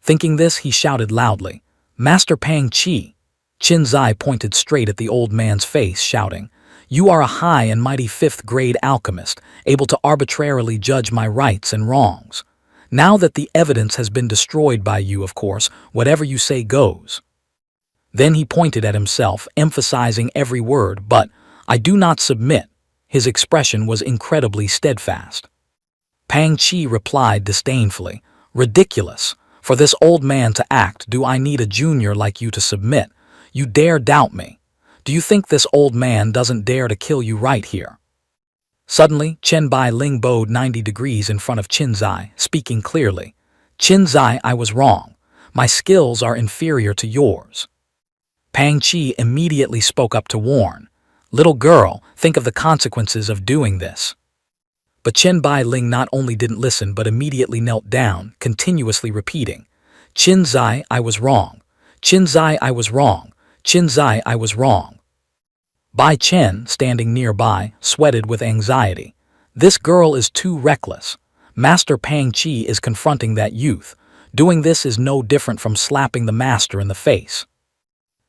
Thinking this, he shouted loudly, "Master Pang Chi!" Qinzai pointed straight at the old man's face, shouting, "You are a high and mighty fifth-grade alchemist, able to arbitrarily judge my rights and wrongs. Now that the evidence has been destroyed by you, of course, whatever you say goes." Then he pointed at himself, emphasizing every word, "But I do not submit." His expression was incredibly steadfast. Pang Chi replied disdainfully, "Ridiculous. For this old man to act, do I need a junior like you to submit? You dare doubt me? Do you think this old man doesn't dare to kill you right here?" Suddenly, Chen Bai Ling bowed 90 degrees in front of Qinzai, speaking clearly. "Qinzai, I was wrong. My skills are inferior to yours." Pang Chi immediately spoke up to warn, "Little girl, think of the consequences of doing this." But Chen Bai Ling not only didn't listen but immediately knelt down, continuously repeating, "Qinzai, I was wrong. Qinzai, I was wrong. Qinzai, I was wrong." Bai Chen, standing nearby, sweated with anxiety. "This girl is too reckless. Master Pang Chi is confronting that youth. Doing this is no different from slapping the master in the face."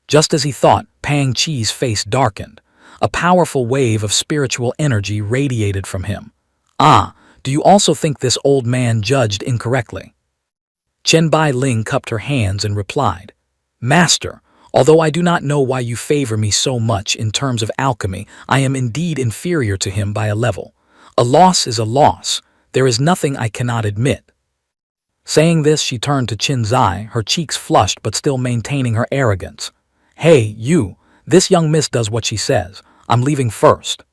Just as he thought, Pang Chi's face darkened. A powerful wave of spiritual energy radiated from him. "Ah, do you also think this old man judged incorrectly?" Chen Bai Ling cupped her hands and replied, "Master, although I do not know why you favor me so much in terms of alchemy, I am indeed inferior to him by a level. A loss is a loss. There is nothing I cannot admit." Saying this, she turned to Qinzai, her cheeks flushed but still maintaining her arrogance. "Hey, you, this young miss does what she says. I'm leaving first."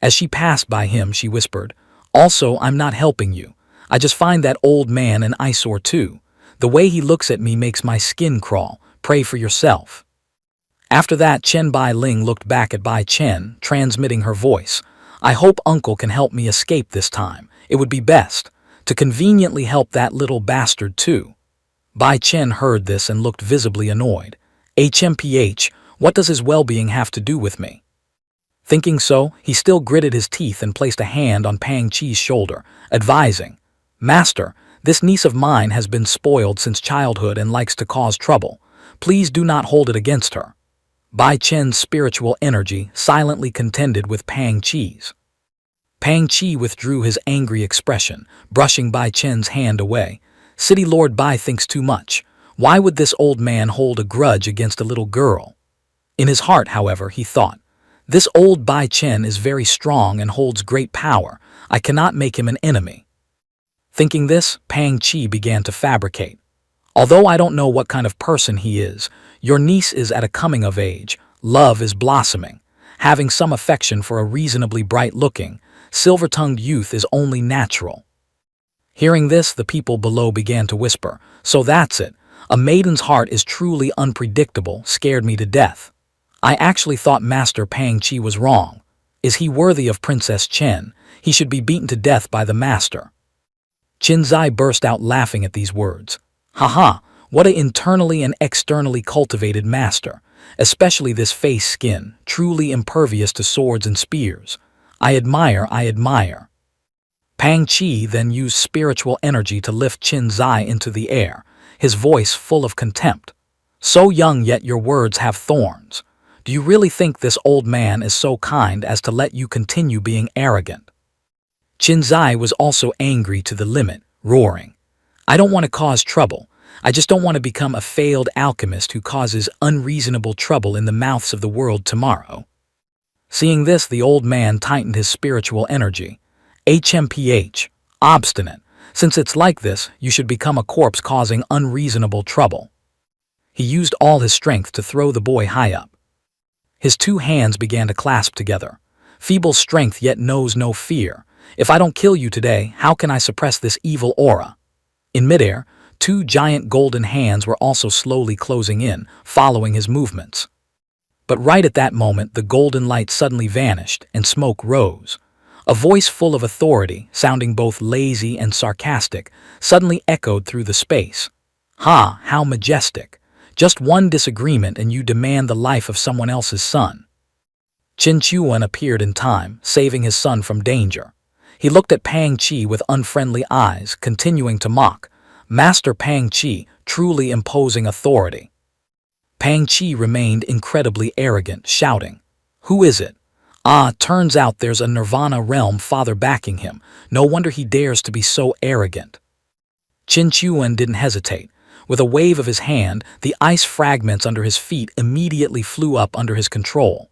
As she passed by him, she whispered, "Also, I'm not helping you. I just find that old man an eyesore too. The way he looks at me makes my skin crawl. Pray for yourself." After that, Chen Bai Ling looked back at Bai Chen, transmitting her voice. "I hope uncle can help me escape this time. It would be best to conveniently help that little bastard too." Bai Chen heard this and looked visibly annoyed. HMPH, what does his well-being have to do with me? Thinking so, he still gritted his teeth and placed a hand on Pang Chi's shoulder, advising, "Master, this niece of mine has been spoiled since childhood and likes to cause trouble. Please do not hold it against her." Bai Chen's spiritual energy silently contended with Pang Chi's. Pang Chi withdrew his angry expression, brushing Bai Chen's hand away. "City Lord Bai thinks too much. Why would this old man hold a grudge against a little girl?" In his heart, however, he thought, "This old Bai Chen is very strong and holds great power. I cannot make him an enemy." Thinking this, Pang Chi began to fabricate. "Although I don't know what kind of person he is, your niece is at a coming of age, love is blossoming. Having some affection for a reasonably bright-looking, silver-tongued youth is only natural." Hearing this, the people below began to whisper, "So that's it. A maiden's heart is truly unpredictable, scared me to death. I actually thought Master Pang Chi was wrong. Is he worthy of Princess Chen? He should be beaten to death by the master." Qin Zai burst out laughing at these words. "Haha, what a internally and externally cultivated master, especially this face skin, truly impervious to swords and spears. I admire. Pang Chi then used spiritual energy to lift Qin Zai into the air, his voice full of contempt. "So young yet your words have thorns. Do you really think this old man is so kind as to let you continue being arrogant?" Qin Zai was also angry to the limit, roaring, "I don't want to cause trouble. I just don't want to become a failed alchemist who causes unreasonable trouble in the mouths of the world tomorrow." Seeing this, the old man tightened his spiritual energy. HMPH, obstinate. Since it's like this, you should become a corpse causing unreasonable trouble. He used all his strength to throw the boy high up. His two hands began to clasp together. "Feeble strength yet knows no fear. If I don't kill you today, how can I suppress this evil aura?" In midair, two giant golden hands were also slowly closing in, following his movements. But right at that moment, the golden light suddenly vanished and smoke rose. A voice full of authority, sounding both lazy and sarcastic, suddenly echoed through the space. "Ha, how majestic. Just one disagreement and you demand the life of someone else's son." Qin Chuan appeared in time, saving his son from danger. He looked at Pang Chi with unfriendly eyes, continuing to mock. Master Pang Chi, truly imposing authority. Pang Chi remained incredibly arrogant, shouting, "Who is it? Ah, turns out there's a Nirvana realm father backing him. No wonder he dares to be so arrogant." Qin Chuan didn't hesitate. With a wave of his hand, the ice fragments under his feet immediately flew up under his control.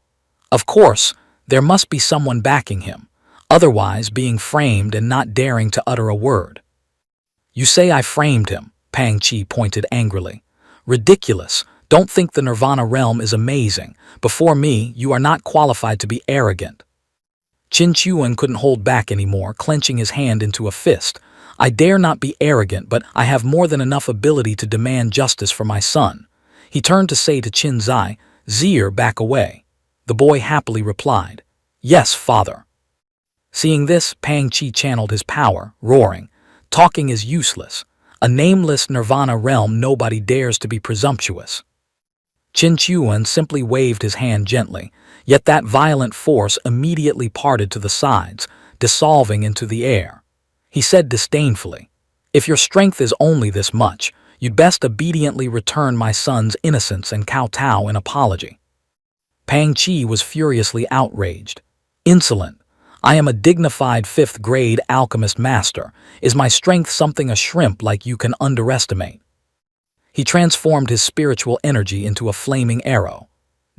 Of course, there must be someone backing him, otherwise being framed and not daring to utter a word. "You say I framed him," Pang Chi pointed angrily. "Ridiculous. Don't think the Nirvana realm is amazing. Before me, you are not qualified to be arrogant." Qin Chuan couldn't hold back anymore, clenching his hand into a fist. "I dare not be arrogant, but I have more than enough ability to demand justice for my son." He turned to say to Qin Zai, "Zir, back away." The boy happily replied, "Yes, father." Seeing this, Pang Chi channeled his power, roaring, "Talking is useless. A nameless Nirvana realm, nobody dares to be presumptuous." Qin Chuan simply waved his hand gently, yet that violent force immediately parted to the sides, dissolving into the air. He said disdainfully, "If your strength is only this much, you'd best obediently return my son's innocence and kowtow in apology." Pang Chi was furiously outraged. "Insolent! I am a dignified 5th grade alchemist master. Is my strength something a shrimp like you can underestimate?" He transformed his spiritual energy into a flaming arrow.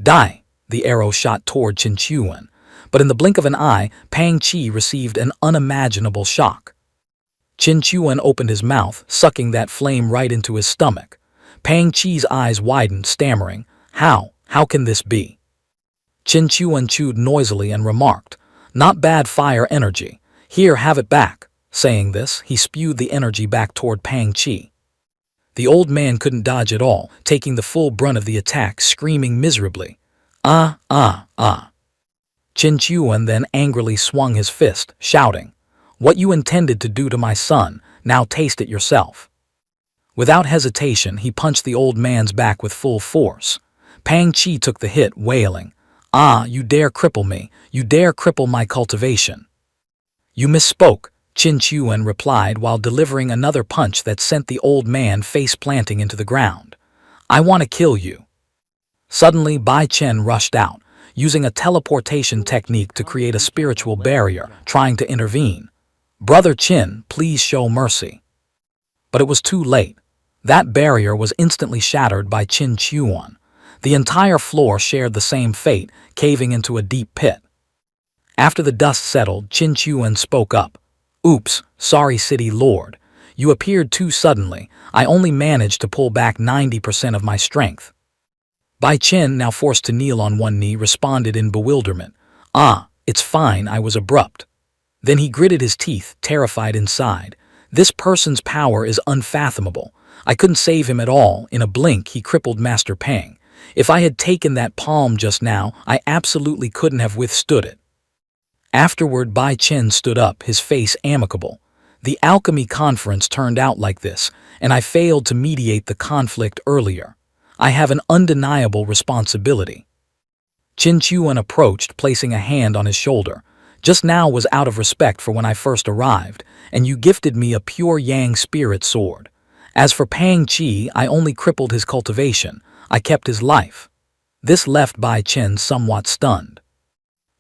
"Die!" The arrow shot toward Qin Chuan, but in the blink of an eye, Pang Chi received an unimaginable shock. Qin Chuan opened his mouth, sucking that flame right into his stomach. Pang Chi's eyes widened, stammering, How can this be?" Qin Chuan chewed noisily and remarked, "Not bad fire energy. Here, have it back." Saying this, he spewed the energy back toward Pang Chi. The old man couldn't dodge at all, taking the full brunt of the attack, screaming miserably, "Ah, ah, ah." Qin Chuan then angrily swung his fist, shouting, "What you intended to do to my son, now taste it yourself." Without hesitation, he punched the old man's back with full force. Pang Chi took the hit, wailing, "Ah, you dare cripple me! You dare cripple my cultivation!" "You misspoke," Qin Chuan replied while delivering another punch that sent the old man face-planting into the ground. "I want to kill you." Suddenly, Bai Chen rushed out, using a teleportation technique to create a spiritual barrier, trying to intervene. "Brother Qin, please show mercy." But it was too late. That barrier was instantly shattered by Qin Chuan. The entire floor shared the same fate, caving into a deep pit. After the dust settled, Qin Chuan spoke up. "Oops, sorry City Lord. You appeared too suddenly. I only managed to pull back 90% of my strength." Bai Chen, now forced to kneel on one knee, responded in bewilderment. "Ah, it's fine, I was abrupt." Then he gritted his teeth, terrified inside. This person's power is unfathomable. I couldn't save him at all. In a blink, he crippled Master Pang. If I had taken that palm just now, I absolutely couldn't have withstood it. Afterward, Bai Chen stood up, his face amicable. "The alchemy conference turned out like this, and I failed to mediate the conflict earlier. I have an undeniable responsibility." Qin Chuan approached, placing a hand on his shoulder. "Just now was out of respect for when I first arrived, and you gifted me a pure Yang spirit sword. As for Pang Chi, I only crippled his cultivation. I kept his life." This left Bai Chen somewhat stunned.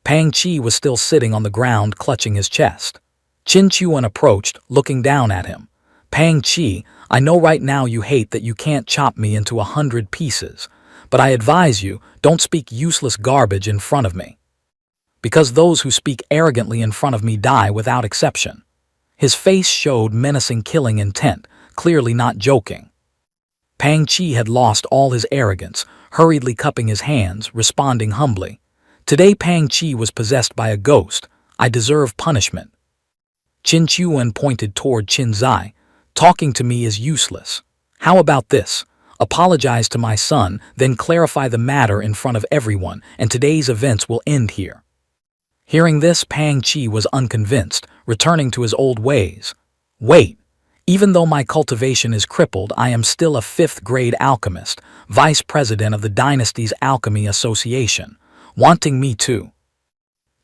Pang Chi was still sitting on the ground, clutching his chest. Qin Chuan approached, looking down at him. "Pang Chi, I know right now you hate that you can't chop me into 100 pieces, but I advise you, don't speak useless garbage in front of me. Because those who speak arrogantly in front of me die without exception." His face showed menacing killing intent, clearly not joking. Pang Chi had lost all his arrogance, hurriedly cupping his hands, responding humbly. "Today Pang Chi was possessed by a ghost. I deserve punishment." Qin Chuan pointed toward Qin Zai. "Talking to me is useless. How about this? Apologize to my son, then clarify the matter in front of everyone, and today's events will end here." Hearing this, Pang Chi was unconvinced, returning to his old ways. "Wait. Even though my cultivation is crippled, I am still a 5th-grade alchemist, vice president of the dynasty's Alchemy Association. Wanting me too?"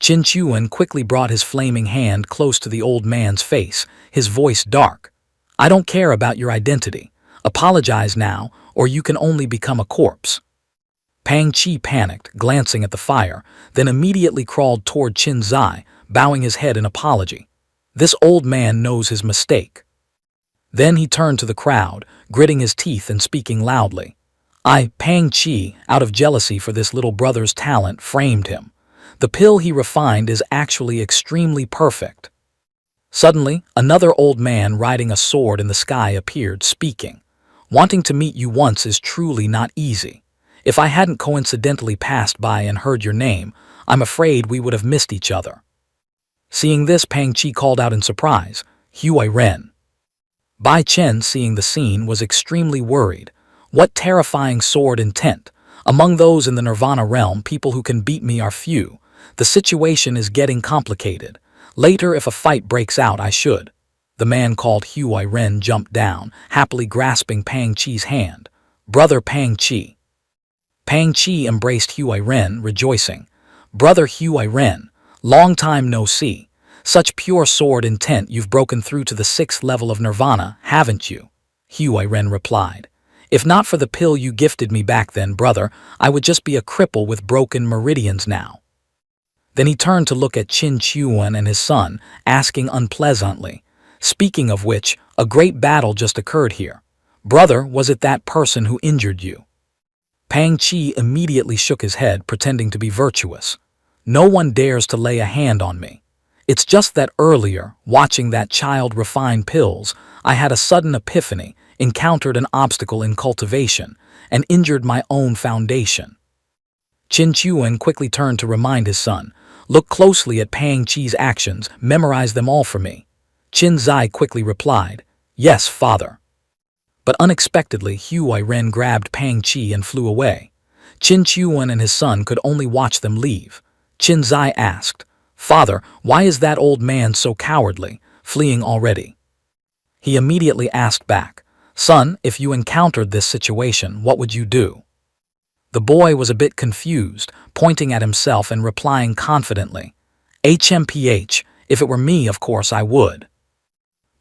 Qin Chuan quickly brought his flaming hand close to the old man's face, his voice dark. "I don't care about your identity. Apologize now, or you can only become a corpse." Pang Chi panicked, glancing at the fire, then immediately crawled toward Qin Zai, bowing his head in apology. This old man knows his mistake. Then he turned to the crowd, gritting his teeth and speaking loudly. "I, Pang Chi, out of jealousy for this little brother's talent, framed him. The pill he refined is actually extremely perfect." Suddenly, another old man riding a sword in the sky appeared, speaking. "Wanting to meet you once is truly not easy. If I hadn't coincidentally passed by and heard your name, I'm afraid we would have missed each other." Seeing this, Pang Chi called out in surprise, "Huai Ren." Bai Chen, seeing the scene, was extremely worried. What terrifying sword intent! Among those in the Nirvana realm, people who can beat me are few. The situation is getting complicated. Later, if a fight breaks out, I should. The man called Huai Ren jumped down, happily grasping Pang Chi's hand. "Brother Pang Chi." Pang Chi embraced Huai Ren, rejoicing. "Brother Huai Ren, long time no see. Such pure sword intent, you've broken through to the 6th level of Nirvana, haven't you?" Huai Ren replied. "If not for the pill you gifted me back then, brother, I would just be a cripple with broken meridians now." Then he turned to look at Qin Chuan and his son, asking unpleasantly, "Speaking of which, a great battle just occurred here. Brother, was it that person who injured you?" Pang Chi immediately shook his head, pretending to be virtuous. "No one dares to lay a hand on me. It's just that earlier, watching that child refine pills, I had a sudden epiphany, encountered an obstacle in cultivation, and injured my own foundation." Qin Chuan quickly turned to remind his son, "Look closely at Pang Chi's actions, memorize them all for me." Qin Zai quickly replied, "Yes, father." But unexpectedly, Huai Ren grabbed Pang Chi and flew away. Qin Chuan and his son could only watch them leave. Qin Zai asked, "Father, why is that old man so cowardly, fleeing already?" He immediately asked back, "Son, if you encountered this situation, what would you do?" The boy was a bit confused, pointing at himself and replying confidently, HMPH, if it were me, of course I would.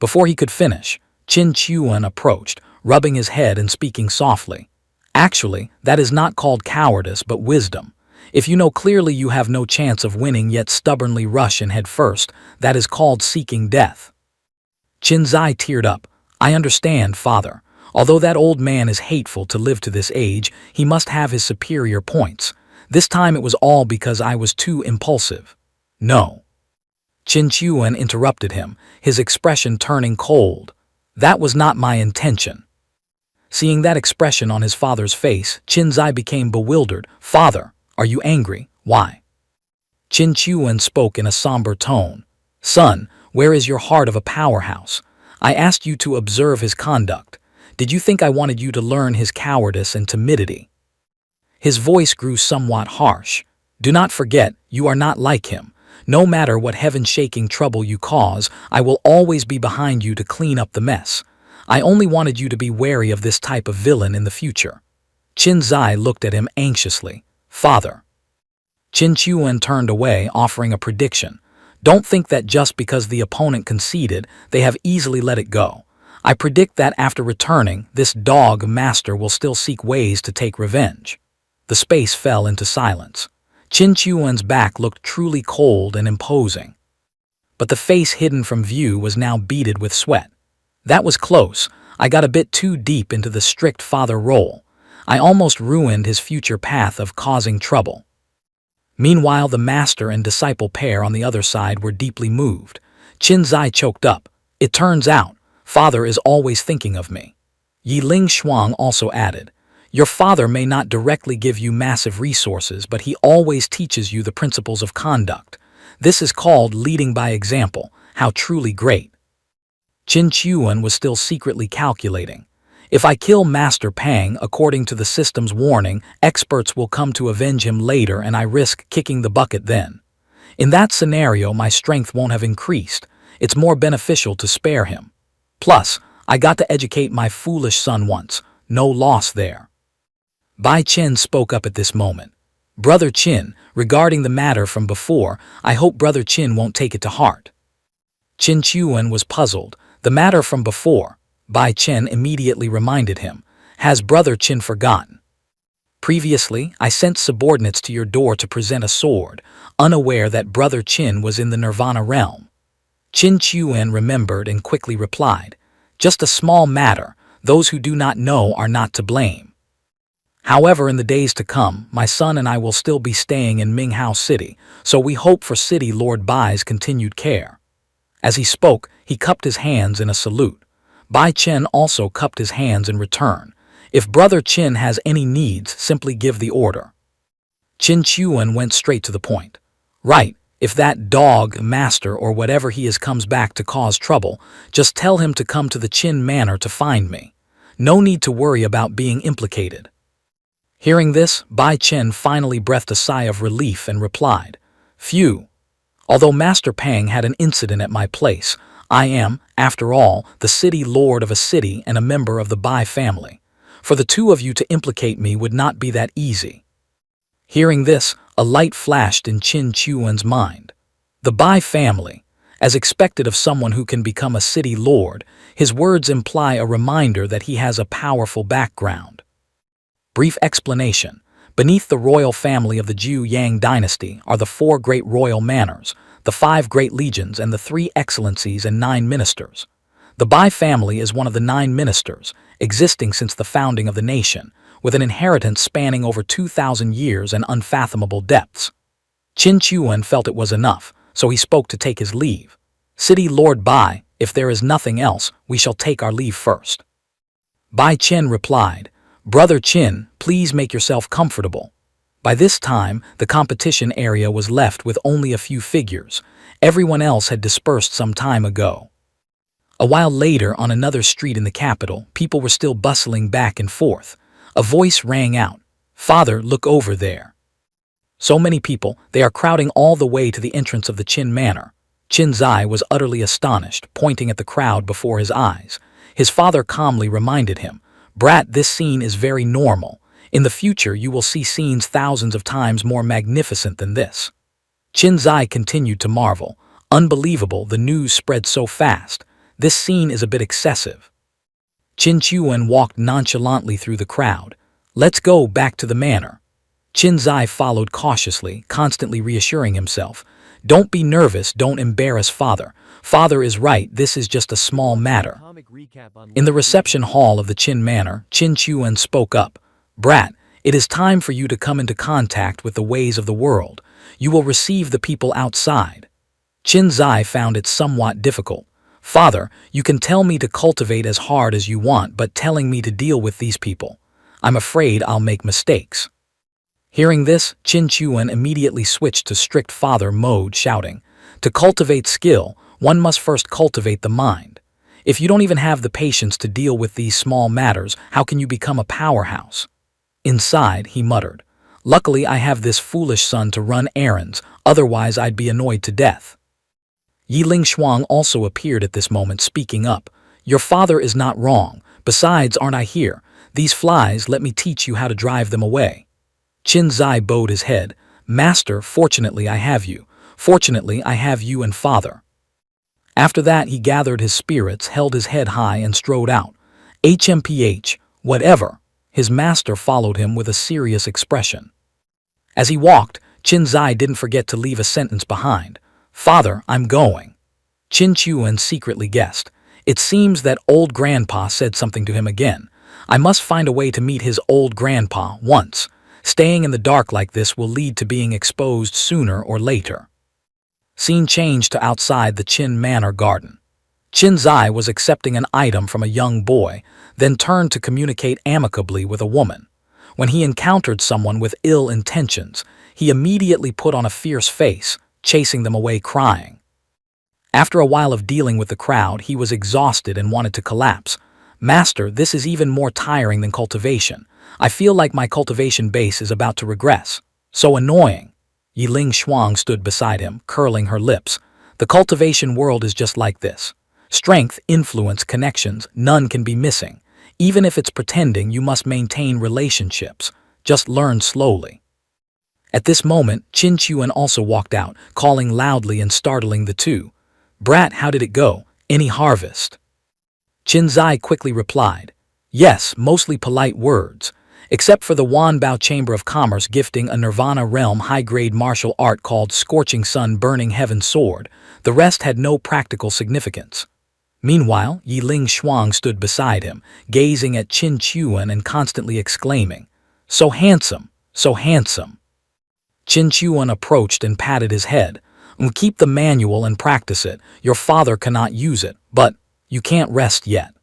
Before he could finish, Qin Chuan approached, rubbing his head and speaking softly. Actually, that is not called cowardice but wisdom. If you know clearly you have no chance of winning yet stubbornly rush in head first, that is called seeking death. Qin Zai teared up. I understand, father. Although that old man is hateful to live to this age, he must have his superior points. This time it was all because I was too impulsive. No. Qin Chuan interrupted him, his expression turning cold. That was not my intention. Seeing that expression on his father's face, Qin Zai became bewildered. Father, are you angry? Why? Qin Chuan spoke in a somber tone. Son, where is your heart of a powerhouse? I asked you to observe his conduct. Did you think I wanted you to learn his cowardice and timidity? His voice grew somewhat harsh. Do not forget, you are not like him. No matter what heaven-shaking trouble you cause, I will always be behind you to clean up the mess. I only wanted you to be wary of this type of villain in the future. Qin Zai looked at him anxiously. Father. Qin Chuan turned away, offering a prediction. Don't think that just because the opponent conceded, they have easily let it go. I predict that after returning, this dog master will still seek ways to take revenge. The space fell into silence. Qin Chuan's back looked truly cold and imposing. But the face hidden from view was now beaded with sweat. That was close. I got a bit too deep into the strict father role. I almost ruined his future path of causing trouble. Meanwhile, the master and disciple pair on the other side were deeply moved. Qin Zai choked up. It turns out, father is always thinking of me. Yi Ling Shuang also added, your father may not directly give you massive resources, but he always teaches you the principles of conduct. This is called leading by example. How truly great. Qin Chuan was still secretly calculating. If I kill Master Pang according to the system's warning, experts will come to avenge him later and I risk kicking the bucket then. In that scenario, my strength won't have increased. It's more beneficial to spare him. Plus, I got to educate my foolish son once. No loss there. Bai Chen spoke up at this moment. Brother Qin, regarding the matter from before, I hope Brother Qin won't take it to heart. Qin Chuan was puzzled. The matter from before, Bai Chen immediately reminded him. Has Brother Qin forgotten? Previously, I sent subordinates to your door to present a sword, unaware that Brother Qin was in the Nirvana realm. Qin Chuan remembered and quickly replied, just a small matter, those who do not know are not to blame. However, in the days to come, my son and I will still be staying in Minghao City, so we hope for City Lord Bai's continued care. As he spoke, he cupped his hands in a salute. Bai Chen also cupped his hands in return. If Brother Qin has any needs, simply give the order. Qin Chuan went straight to the point. Right, if that dog, master, or whatever he is comes back to cause trouble, just tell him to come to the Qin Manor to find me. No need to worry about being implicated. Hearing this, Bai Chen finally breathed a sigh of relief and replied, Phew. Although Master Pang had an incident at my place, I am, after all, the city lord of a city and a member of the Bai family. For the two of you to implicate me would not be that easy. Hearing this, a light flashed in Qin Chuan's mind. The Bai family, as expected of someone who can become a city lord, his words imply a reminder that he has a powerful background. Brief explanation. Beneath the royal family of the Zhu Yang dynasty are the 4 great royal manors, the 5 great legions, and the 3 excellencies and 9 ministers. The Bai family is one of the 9 ministers, existing since the founding of the nation, with an inheritance spanning over 2,000 years and unfathomable depths. Qin Chuan felt it was enough, so he spoke to take his leave. City Lord Bai, if there is nothing else, we shall take our leave first. Bai Chen replied, Brother Qin, please make yourself comfortable. By this time, the competition area was left with only a few figures. Everyone else had dispersed some time ago. A while later, on another street in the capital, people were still bustling back and forth. A voice rang out, Father, look over there. So many people, they are crowding all the way to the entrance of the Qin Manor. Qin Zai was utterly astonished, pointing at the crowd before his eyes. His father calmly reminded him, Brat, this scene is very normal. In the future, you will see scenes thousands of times more magnificent than this." Qin Zai continued to marvel. Unbelievable, the news spread so fast. This scene is a bit excessive. Qin Chuan walked nonchalantly through the crowd. "Let's go back to the manor." Qin Zai followed cautiously, constantly reassuring himself. "Don't be nervous, don't embarrass father. Father is right, this is just a small matter." In the reception hall of the Qin Manor, Qin Chuan spoke up. "Brat, it is time for you to come into contact with the ways of the world. You will receive the people outside." Qin Zai found it somewhat difficult. "Father, you can tell me to cultivate as hard as you want, but telling me to deal with these people, I'm afraid I'll make mistakes." Hearing this, Qin Chuan immediately switched to strict father mode, shouting, "To cultivate skill, one must first cultivate the mind. If you don't even have the patience to deal with these small matters, how can you become a powerhouse?" Inside, he muttered, "Luckily I have this foolish son to run errands, otherwise I'd be annoyed to death." Yiling Shuang also appeared at this moment, speaking up. "Your father is not wrong. Besides, aren't I here? These flies, let me teach you how to drive them away." Qin Zai bowed his head. "Master, fortunately I have you. Fortunately I have you and father." After that, he gathered his spirits, held his head high, and strode out. "HMPH, whatever." His master followed him with a serious expression. As he walked, Qin Zai didn't forget to leave a sentence behind. "Father, I'm going." Qin Chuan secretly guessed. It seems that old grandpa said something to him again. I must find a way to meet his old grandpa once. Staying in the dark like this will lead to being exposed sooner or later. Scene changed to outside the Qin Manor garden. Qin Zai was accepting an item from a young boy, then turned to communicate amicably with a woman. When he encountered someone with ill intentions, he immediately put on a fierce face, chasing them away crying. After a while of dealing with the crowd, he was exhausted and wanted to collapse. "Master, this is even more tiring than cultivation. I feel like my cultivation base is about to regress. So annoying." Yiling Shuang stood beside him, curling her lips. "The cultivation world is just like this. Strength, influence, connections, none can be missing. Even if it's pretending, you must maintain relationships. Just learn slowly." At this moment, Qin Chuan also walked out, calling loudly and startling the two. "Brat, how did it go? Any harvest?" Qin Zai quickly replied, "Yes, mostly polite words. Except for the Wanbao Chamber of Commerce gifting a Nirvana realm high-grade martial art called Scorching Sun Burning Heaven Sword, the rest had no practical significance." Meanwhile, Yiling Shuang stood beside him, gazing at Qin Chuan and constantly exclaiming, "So handsome, so handsome." Qin Chuan approached and patted his head. "Keep the manual and practice it. Your father cannot use it, but you can't rest yet."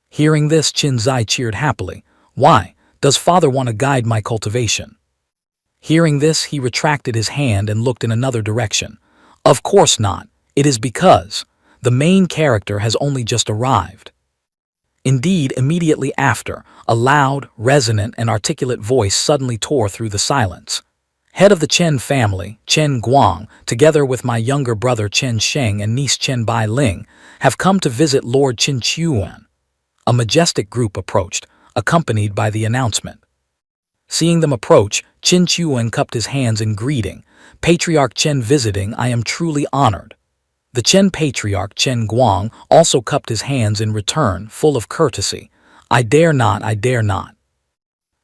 Hearing this, Qin Zai cheered happily. "Why? Does father want to guide my cultivation?" Hearing this, he retracted his hand and looked in another direction. "Of course not. It is because the main character has only just arrived." Indeed, immediately after, a loud, resonant, and articulate voice suddenly tore through the silence. "Head of the Chen family, Chen Guang, together with my younger brother Chen Sheng and niece Chen Bai Ling, have come to visit Lord Qin Chuan." A majestic group approached, accompanied by the announcement. Seeing them approach, Qin Chuan cupped his hands in greeting. "Patriarch Chen visiting, I am truly honored." The Chen patriarch Chen Guang also cupped his hands in return, full of courtesy. "I dare not, I dare not."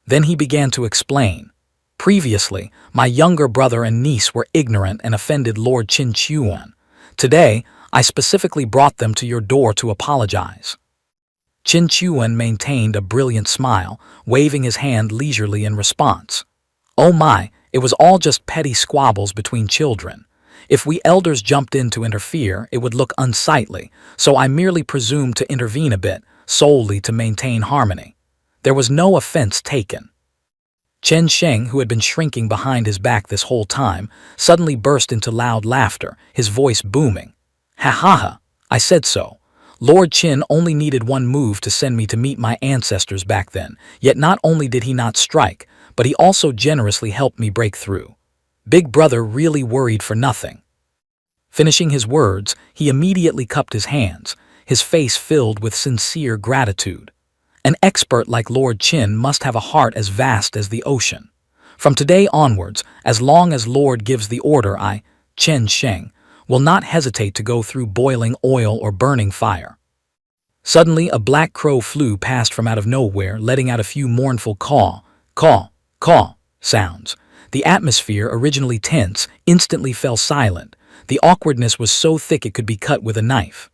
Then he began to explain. "Previously, my younger brother and niece were ignorant and offended Lord Qin Chuan. Today, I specifically brought them to your door to apologize." Qin Chuan maintained a brilliant smile, waving his hand leisurely in response. "Oh my, it was all just petty squabbles between children. If we elders jumped in to interfere, it would look unsightly, so I merely presumed to intervene a bit, solely to maintain harmony. There was no offense taken." Chen Sheng, who had been shrinking behind his back this whole time, suddenly burst into loud laughter, his voice booming. "Ha ha ha, I said so. Lord Qin only needed one move to send me to meet my ancestors back then, yet not only did he not strike, but he also generously helped me break through. Big brother really worried for nothing." Finishing his words, he immediately cupped his hands, his face filled with sincere gratitude. An expert like Lord Qin must have a heart as vast as the ocean. From today onwards, as long as Lord gives the order, I, Chen Sheng, will not hesitate to go through boiling oil or burning fire. Suddenly, a black crow flew past from out of nowhere, letting out a few mournful caw, caw, caw sounds. The atmosphere, originally tense, instantly fell silent. The awkwardness was so thick it could be cut with a knife.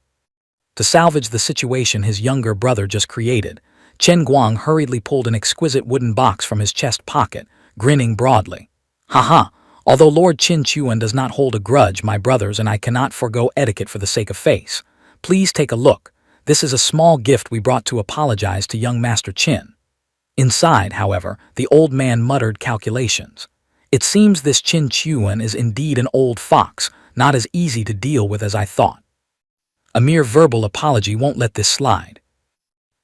To salvage the situation his younger brother just created, Chen Guang hurriedly pulled an exquisite wooden box from his chest pocket, grinning broadly. "Haha, although Lord Qin Chuan does not hold a grudge, my brothers and I cannot forego etiquette for the sake of face. Please take a look. This is a small gift we brought to apologize to young Master Qin." Inside, however, the old man muttered calculations. It seems this Qin Chuan is indeed an old fox, not as easy to deal with as I thought. A mere verbal apology won't let this slide.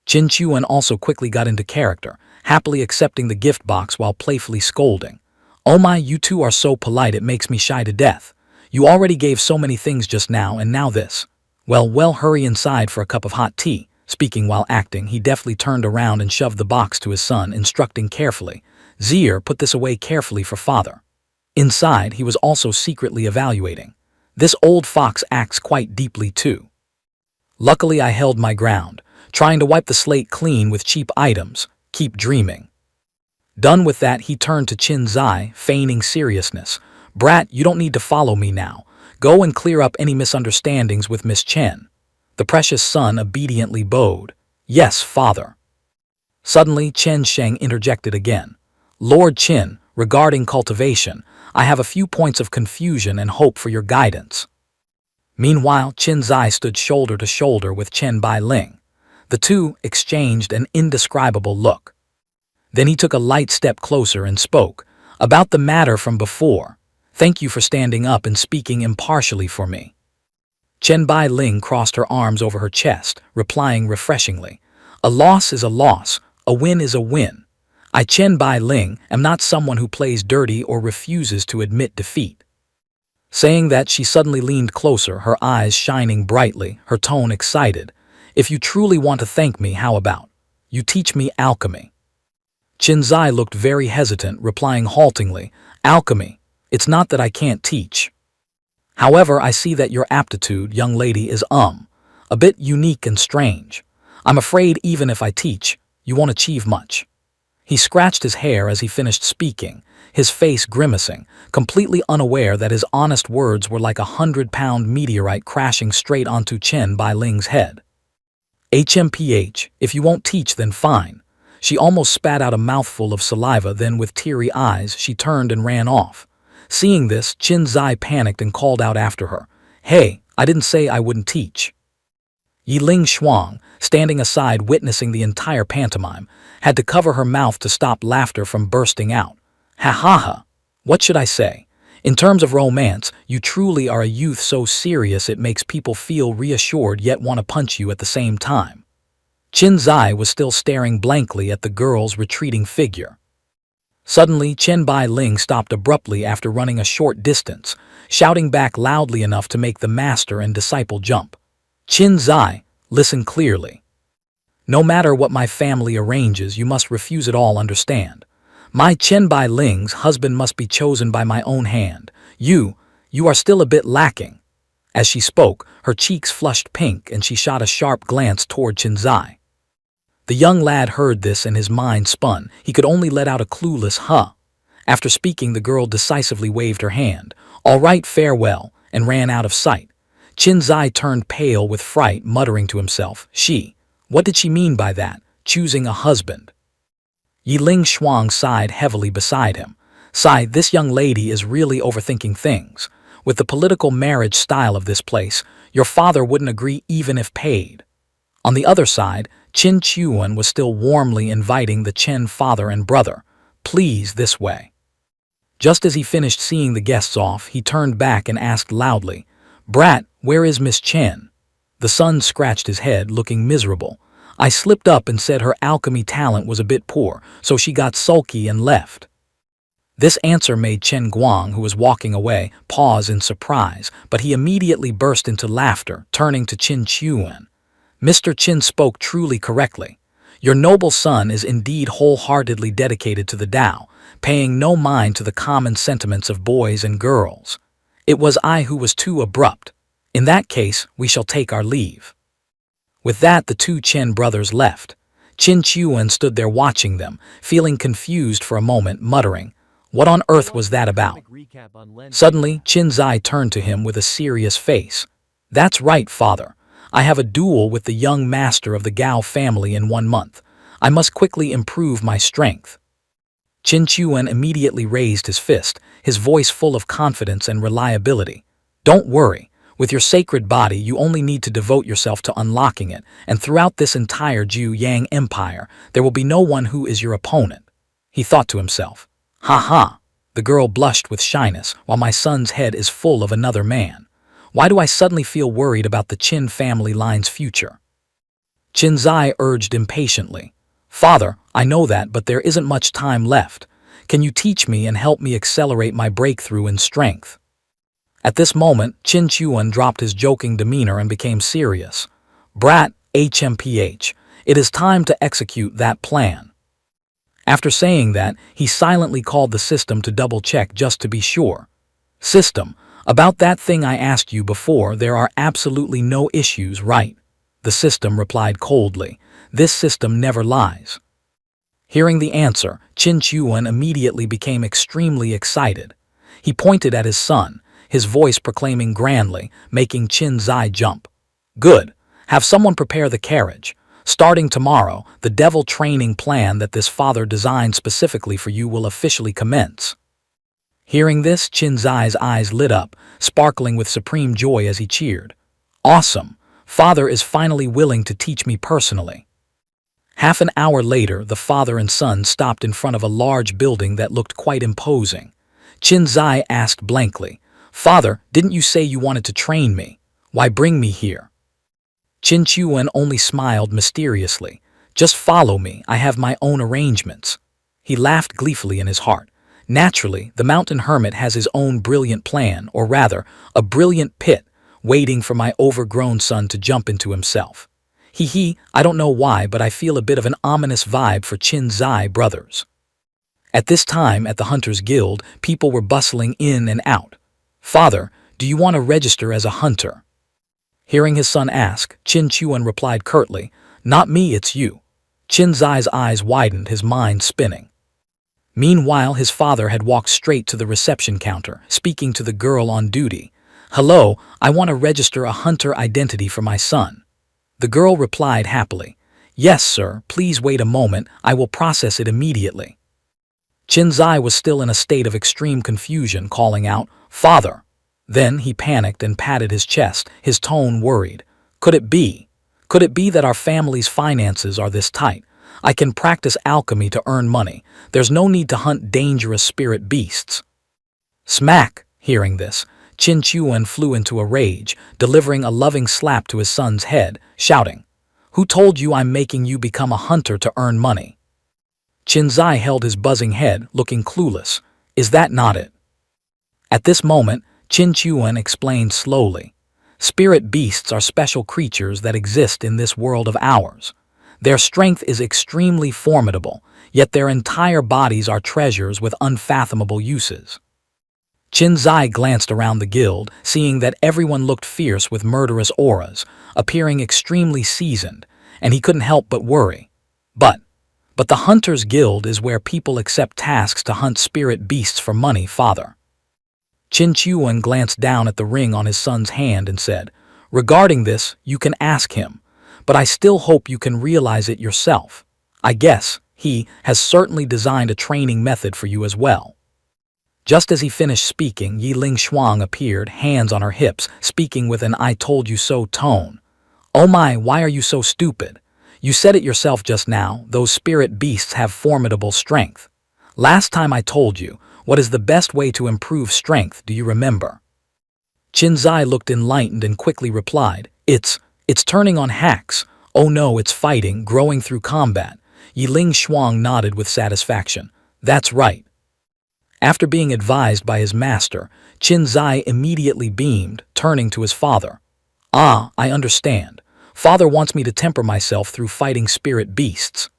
Qin Chuan also quickly got into character, happily accepting the gift box while playfully scolding. "Oh my, you two are so polite it makes me shy to death. You already gave so many things just now and now this. Well, hurry inside for a cup of hot tea." Speaking while acting, he deftly turned around and shoved the box to his son, instructing carefully, "Zier, put this away carefully for father." Inside, he was also secretly evaluating. This old fox acts quite deeply too. Luckily, I held my ground, trying to wipe the slate clean with cheap items. Keep dreaming. Done with that, he turned to Qin Zai, feigning seriousness. "Brat, you don't need to follow me now. Go and clear up any misunderstandings with Miss Chen." The precious son obediently bowed. "Yes, father." Suddenly, Chen Sheng interjected again. "Lord Qin, regarding cultivation, I have a few points of confusion and hope for your guidance." Meanwhile, Qin Zai stood shoulder to shoulder with Chen Bailing. The two exchanged an indescribable look. Then he took a light step closer and spoke. "About the matter from before. Thank you for standing up and speaking impartially for me." Chen Bailing crossed her arms over her chest, replying refreshingly, "A loss is a loss, a win is a win. I, Chen Bailing, am not someone who plays dirty or refuses to admit defeat." Saying that, she suddenly leaned closer, her eyes shining brightly, her tone excited. "If you truly want to thank me, how about you teach me alchemy?" Qin Zai looked very hesitant, replying haltingly, "Alchemy? It's not that I can't teach. However, I see that your aptitude, young lady, is a bit unique and strange. I'm afraid even if I teach, you won't achieve much." He scratched his hair as he finished speaking, his face grimacing, completely unaware that his honest words were like a 100-pound meteorite crashing straight onto Chen Bailing's head. "HMPH, if you won't teach, then fine." She almost spat out a mouthful of saliva, then with teary eyes, she turned and ran off. Seeing this, Qin Zai panicked and called out after her, "Hey, I didn't say I wouldn't teach." Yiling Shuang, standing aside witnessing the entire pantomime, had to cover her mouth to stop laughter from bursting out. "Ha ha ha! What should I say? In terms of romance, you truly are a youth so serious it makes people feel reassured yet want to punch you at the same time." Qin Zai was still staring blankly at the girl's retreating figure. Suddenly, Chen Bailing stopped abruptly after running a short distance, shouting back loudly enough to make the master and disciple jump. "Qin Zai, listen clearly. No matter what my family arranges, you must refuse it all, understand? My Chen Bailing's husband must be chosen by my own hand. You are still a bit lacking." As she spoke, her cheeks flushed pink and she shot a sharp glance toward Qin Zai. The young lad heard this and his mind spun. He could only let out a clueless huh. After speaking, the girl decisively waved her hand. "All right, farewell," and ran out of sight. Qin Zai turned pale with fright, muttering to himself, What did she mean by that? Choosing a husband?" Yiling Shuang sighed heavily beside him. This young lady is really overthinking things. With the political marriage style of this place, your father wouldn't agree even if paid." On the other side, Qin Chuan was still warmly inviting the Chen father and brother. "Please, this way." Just as he finished seeing the guests off, he turned back and asked loudly, "Brat, where is Miss Chen?" The son scratched his head, looking miserable. "I slipped up and said her alchemy talent was a bit poor, so she got sulky and left." This answer made Chen Guang, who was walking away, pause in surprise, but he immediately burst into laughter, turning to Qin Chuan. "Mr. Qin spoke truly correctly. Your noble son is indeed wholeheartedly dedicated to the Tao, paying no mind to the common sentiments of boys and girls. It was I who was too abrupt. In that case, we shall take our leave." With that, the two Chen brothers left. Qin Chuan stood there watching them, feeling confused for a moment, muttering, "What on earth was that about?" Suddenly, Qin Zai turned to him with a serious face. "That's right, father. I have a duel with the young master of the Gao family in 1 month. I must quickly improve my strength." Qin Chuan immediately raised his fist, his voice full of confidence and reliability. "Don't worry. With your sacred body, you only need to devote yourself to unlocking it, and throughout this entire Zhu Yang Empire, there will be no one who is your opponent." He thought to himself, "Ha ha." The girl blushed with shyness, while my son's head is full of another man. Why do I suddenly feel worried about the Qin family line's future? Qin Zai urged impatiently, "Father, I know that, but there isn't much time left. Can you teach me and help me accelerate my breakthrough in strength?" At this moment, Qin Chuan dropped his joking demeanor and became serious. "Brat, HMPH, it is time to execute that plan." After saying that, he silently called the system to double-check just to be sure. "System, about that thing I asked you before, there are absolutely no issues, right?" The system replied coldly. "This system never lies." Hearing the answer, Qin Chuan immediately became extremely excited. He pointed at his son, his voice proclaiming grandly, making Qin Zai jump. "Good. Have someone prepare the carriage. Starting tomorrow, the devil training plan that this father designed specifically for you will officially commence." Hearing this, Qin Zai's eyes lit up, sparkling with supreme joy as he cheered. "Awesome! Father is finally willing to teach me personally." Half an hour later, the father and son stopped in front of a large building that looked quite imposing. Qin Zai asked blankly, "Father, didn't you say you wanted to train me? Why bring me here?" Qin Chuan only smiled mysteriously. "Just follow me, I have my own arrangements." He laughed gleefully in his heart. Naturally, the mountain hermit has his own brilliant plan, or rather, a brilliant pit, waiting for my overgrown son to jump into himself. I don't know why, but I feel a bit of an ominous vibe for Qin Zai brothers. At this time, at the Hunters Guild, people were bustling in and out. "Father, do you want to register as a hunter?" Hearing his son ask, Qin Chuan replied curtly, "Not me, it's you." Qin Zai's eyes widened, his mind spinning. Meanwhile, his father had walked straight to the reception counter, speaking to the girl on duty. "Hello, I want to register a hunter identity for my son." The girl replied happily, "Yes, sir, please wait a moment, I will process it immediately." Qin Zai was still in a state of extreme confusion, calling out, "Father!" Then he panicked and patted his chest, his tone worried. Could it be? Could it be that our family's finances are this tight? I can practice alchemy to earn money. There's no need to hunt dangerous spirit beasts. Smack! Hearing this, Qin Chuan flew into a rage, delivering a loving slap to his son's head, shouting, "Who told you I'm making you become a hunter to earn money?" Qin Zai held his buzzing head, looking clueless. "Is that not it?" At this moment, Qin Chuan explained slowly, "Spirit beasts are special creatures that exist in this world of ours. Their strength is extremely formidable, yet their entire bodies are treasures with unfathomable uses." Qin Zai glanced around the guild, seeing that everyone looked fierce with murderous auras, appearing extremely seasoned, and he couldn't help but worry. But the Hunters Guild is where people accept tasks to hunt spirit beasts for money, father." Qin Chuan glanced down at the ring on his son's hand and said, "Regarding this, you can ask him, but I still hope you can realize it yourself. I guess he has certainly designed a training method for you as well." Just as he finished speaking, Yiling Shuang appeared, hands on her hips, speaking with an "I told you so" tone. "Oh my, why are you so stupid? You said it yourself just now, those spirit beasts have formidable strength. Last time I told you, what is the best way to improve strength, do you remember?" Qin Zai looked enlightened and quickly replied, It's turning on hacks. Oh no, it's fighting, growing through combat." Yiling Shuang nodded with satisfaction. "That's right." After being advised by his master, Qin Zai immediately beamed, turning to his father. "Ah, I understand. Father wants me to temper myself through fighting spirit beasts.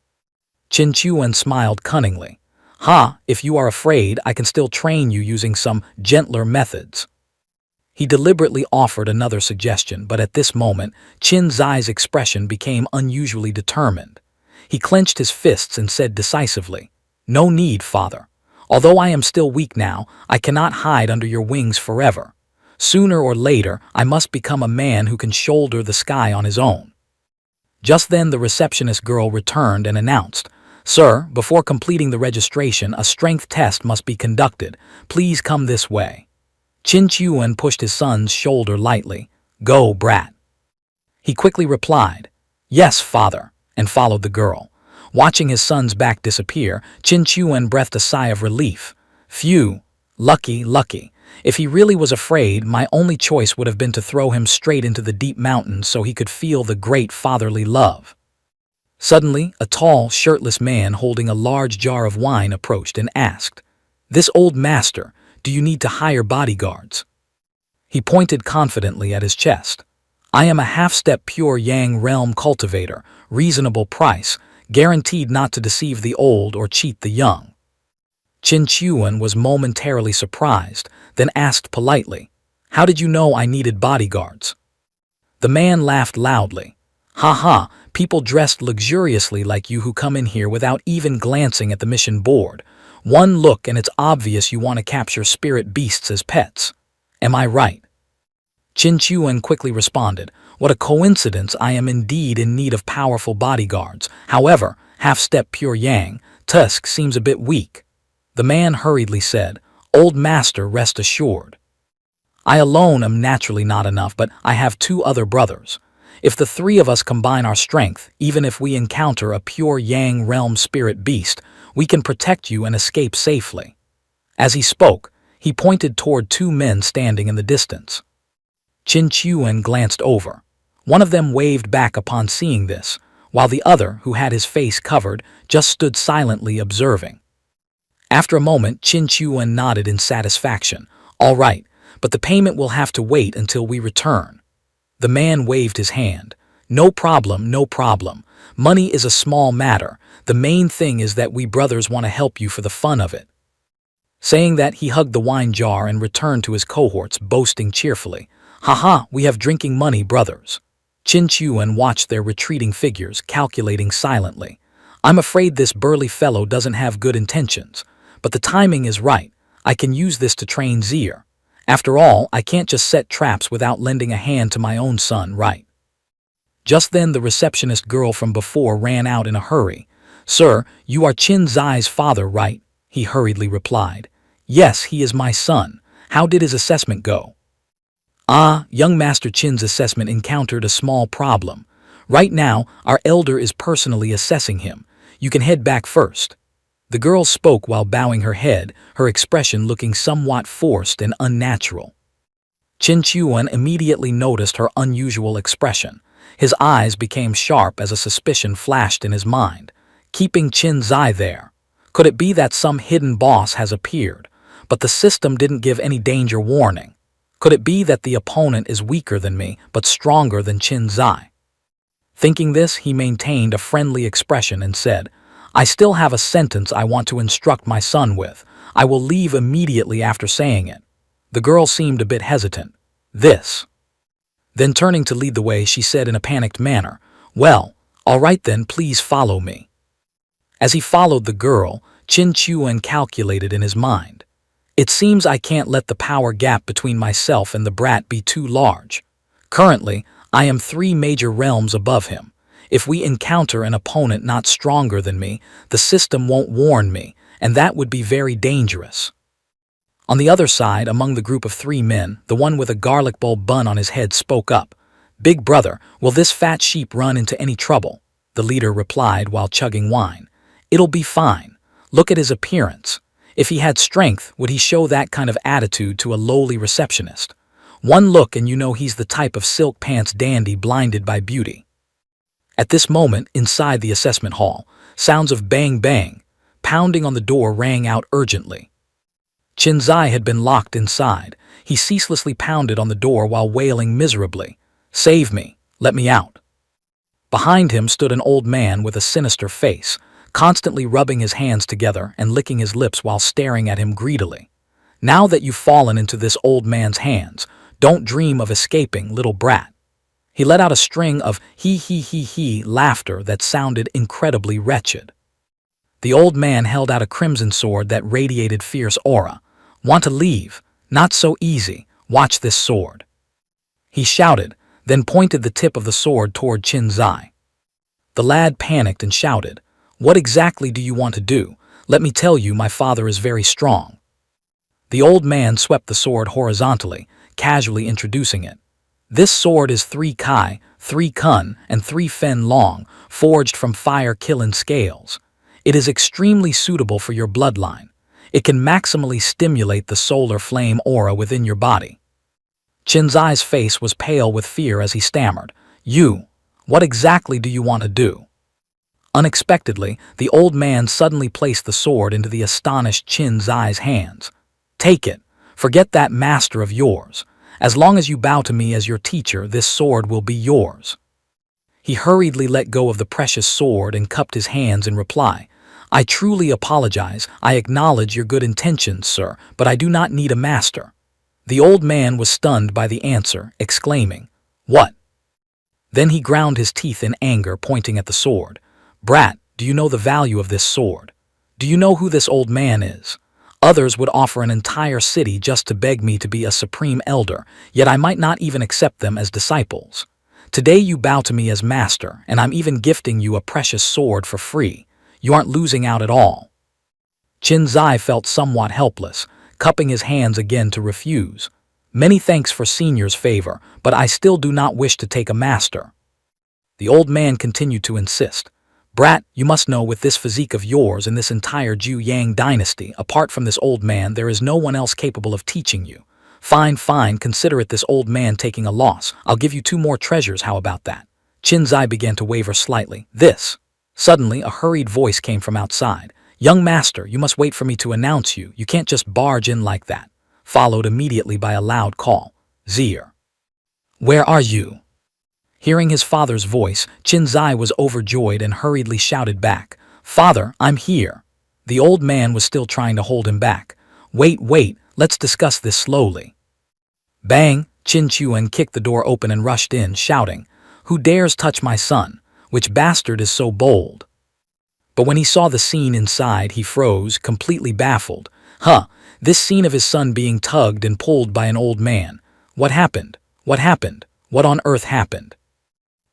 Qin Chuan smiled cunningly. Ha, if you are afraid, I can still train you using some gentler methods. He deliberately offered another suggestion, but at this moment, Qin Zai's expression became unusually determined. He clenched his fists and said decisively, "No need, Father. Although I am still weak now, I cannot hide under your wings forever. Sooner or later, I must become a man who can shoulder the sky on his own." Just then the receptionist girl returned and announced, "Sir, before completing the registration, a strength test must be conducted. Please come this way." Qin Chuan pushed his son's shoulder lightly. "Go, brat." He quickly replied, "Yes, Father," and followed the girl. Watching his son's back disappear, Qin Chuan breathed a sigh of relief. Phew, lucky, lucky. If he really was afraid, my only choice would have been to throw him straight into the deep mountains so he could feel the great fatherly love. Suddenly, a tall, shirtless man holding a large jar of wine approached and asked, "This old master, do you need to hire bodyguards?" He pointed confidently at his chest. "I am a half-step pure Yang realm cultivator, reasonable price, guaranteed not to deceive the old or cheat the young." Qin Chuan was momentarily surprised, then asked politely, "How did you know I needed bodyguards?" The man laughed loudly. "Ha ha, people dressed luxuriously like you who come in here without even glancing at the mission board. One look and it's obvious you want to capture spirit beasts as pets. Am I right?" Qin Chuan quickly responded, "What a coincidence, I am indeed in need of powerful bodyguards. However, half-step pure Yang, Tusk seems a bit weak." The man hurriedly said, "Old master, rest assured. I alone am naturally not enough, but I have 2 other brothers. If the 3 of us combine our strength, even if we encounter a pure Yang realm spirit beast, we can protect you and escape safely." As he spoke, he pointed toward 2 men standing in the distance. Qin Chuan glanced over. One of them waved back upon seeing this, while the other, who had his face covered, just stood silently observing. After a moment, Qin Chuan nodded in satisfaction. "All right, but the payment will have to wait until we return." The man waved his hand. "No problem, no problem. Money is a small matter. The main thing is that we brothers want to help you for the fun of it." Saying that, he hugged the wine jar and returned to his cohorts, boasting cheerfully, "Haha, we have drinking money, brothers." Qin Chuan watched their retreating figures, calculating silently. "I'm afraid this burly fellow doesn't have good intentions, but the timing is right. I can use this to train Zier. After all, I can't just set traps without lending a hand to my own son, right?" Just then the receptionist girl from before ran out in a hurry. "Sir, you are Qin Zai's father, right?" he hurriedly replied. "Yes, he is my son. How did his assessment go?" "Ah, young Master Qin's assessment encountered a small problem. Right now, our elder is personally assessing him. You can head back first." The girl spoke while bowing her head, her expression looking somewhat forced and unnatural. Qin Chuan immediately noticed her unusual expression. His eyes became sharp as a suspicion flashed in his mind. Keeping Qin Zai there. Could it be that some hidden boss has appeared, but the system didn't give any danger warning? Could it be that the opponent is weaker than me, but stronger than Qin Zai? Thinking this, he maintained a friendly expression and said, "I still have a sentence I want to instruct my son with. I will leave immediately after saying it." The girl seemed a bit hesitant. "This." Then turning to lead the way, she said in a panicked manner, "Well, all right then, please follow me." As he followed the girl, Qin Chuan calculated in his mind. "It seems I can't let the power gap between myself and the brat be too large. Currently, I am 3 major realms above him. If we encounter an opponent not stronger than me, the system won't warn me, and that would be very dangerous." On the other side, among the group of 3 men, the one with a garlic bulb bun on his head spoke up. "Big brother, will this fat sheep run into any trouble?" The leader replied while chugging wine. "It'll be fine. Look at his appearance. If he had strength, would he show that kind of attitude to a lowly receptionist? One look and you know he's the type of silk pants dandy blinded by beauty." At this moment, inside the assessment hall, sounds of bang bang, pounding on the door rang out urgently. Qin Zai had been locked inside. He ceaselessly pounded on the door while wailing miserably, "Save me! Let me out!" Behind him stood an old man with a sinister face, constantly rubbing his hands together and licking his lips while staring at him greedily. Now that you've fallen into this old man's hands, don't dream of escaping, little brat. He let out a string of he laughter that sounded incredibly wretched. The old man held out a crimson sword that radiated fierce aura. Want to leave? Not so easy. Watch this sword. He shouted, then pointed the tip of the sword toward Qin Zai. The lad panicked and shouted, "What exactly do you want to do? Let me tell you, my father is very strong." The old man swept the sword horizontally, casually introducing it. "This sword is 3 Kai, 3 Kun, and 3 Fen long, forged from fire Qilin scales. It is extremely suitable for your bloodline. It can maximally stimulate the solar flame aura within your body." Qin Zai's face was pale with fear as he stammered, What exactly do you want to do?" Unexpectedly, the old man suddenly placed the sword into the astonished Qin Zai's hands. "Take it. Forget that master of yours. As long as you bow to me as your teacher, this sword will be yours." He hurriedly let go of the precious sword and cupped his hands in reply. "I truly apologize. I acknowledge your good intentions, sir, but I do not need a master." The old man was stunned by the answer, exclaiming, "What?" Then he ground his teeth in anger, pointing at the sword. "Brat, do you know the value of this sword? Do you know who this old man is? Others would offer an entire city just to beg me to be a supreme elder, yet I might not even accept them as disciples. Today you bow to me as master, and I'm even gifting you a precious sword for free. You aren't losing out at all." Qin Zai felt somewhat helpless, cupping his hands again to refuse. "Many thanks for senior's favor, but I still do not wish to take a master." The old man continued to insist. "Brat, you must know with this physique of yours and this entire Zhu Yang dynasty, apart from this old man, there is no one else capable of teaching you. Fine, consider it this old man taking a loss. I'll give you 2 more treasures, how about that?" Qin Zai began to waver slightly. Suddenly, a hurried voice came from outside. "Young master, you must wait for me to announce you. You can't just barge in like that." Followed immediately by a loud call. "Zir, where are you?" Hearing his father's voice, Qin Zai was overjoyed and hurriedly shouted back, "Father, I'm here." The old man was still trying to hold him back. Wait, let's discuss this slowly." Bang! Qin Chuan kicked the door open and rushed in, shouting, "Who dares touch my son? Which bastard is so bold?" But when he saw the scene inside, he froze, completely baffled. This scene of his son being tugged and pulled by an old man. What happened? What on earth happened?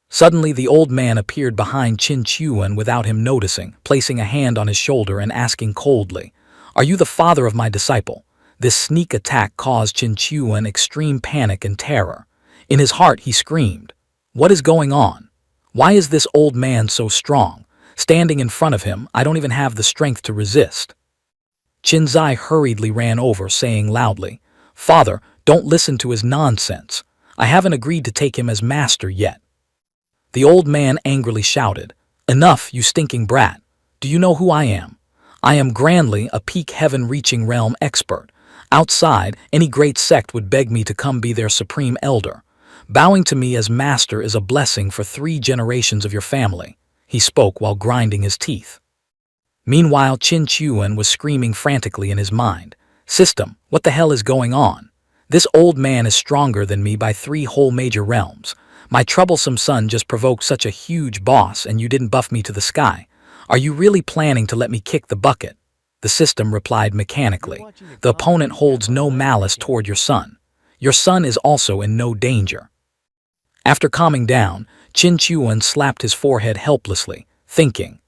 Suddenly the old man appeared behind Qin Chuan without him noticing, placing a hand on his shoulder and asking coldly, "Are you the father of my disciple?" This sneak attack caused Qin Chuan extreme panic and terror. In his heart he screamed, "What is going on? Why is this old man so strong? Standing in front of him, I don't even have the strength to resist." Qin Zai hurriedly ran over, saying loudly, "Father, don't listen to his nonsense. I haven't agreed to take him as master yet." The old man angrily shouted, "Enough, you stinking brat. Do you know who I am? I am Grandly, a peak heaven-reaching realm expert. Outside, any great sect would beg me to come be their supreme elder. Bowing to me as master is a blessing for 3 generations of your family." He spoke while grinding his teeth. Meanwhile, Qin Chuan was screaming frantically in his mind, "System, what the hell is going on? This old man is stronger than me by 3 whole major realms. My troublesome son just provoked such a huge boss and you didn't buff me to the sky. Are you really planning to let me kick the bucket?" The system replied mechanically, "The opponent holds no malice toward your son. Your son is also in no danger." After calming down, Qin Chuan slapped his forehead helplessly, thinking,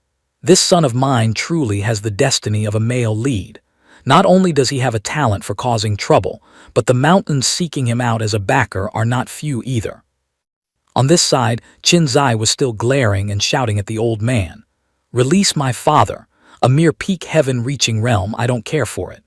"This son of mine truly has the destiny of a male lead. Not only does he have a talent for causing trouble, but the mountains seeking him out as a backer are not few either." On this side, Qin Zai was still glaring and shouting at the old man, "Release my father. A mere peak heaven-reaching realm, I don't care for it.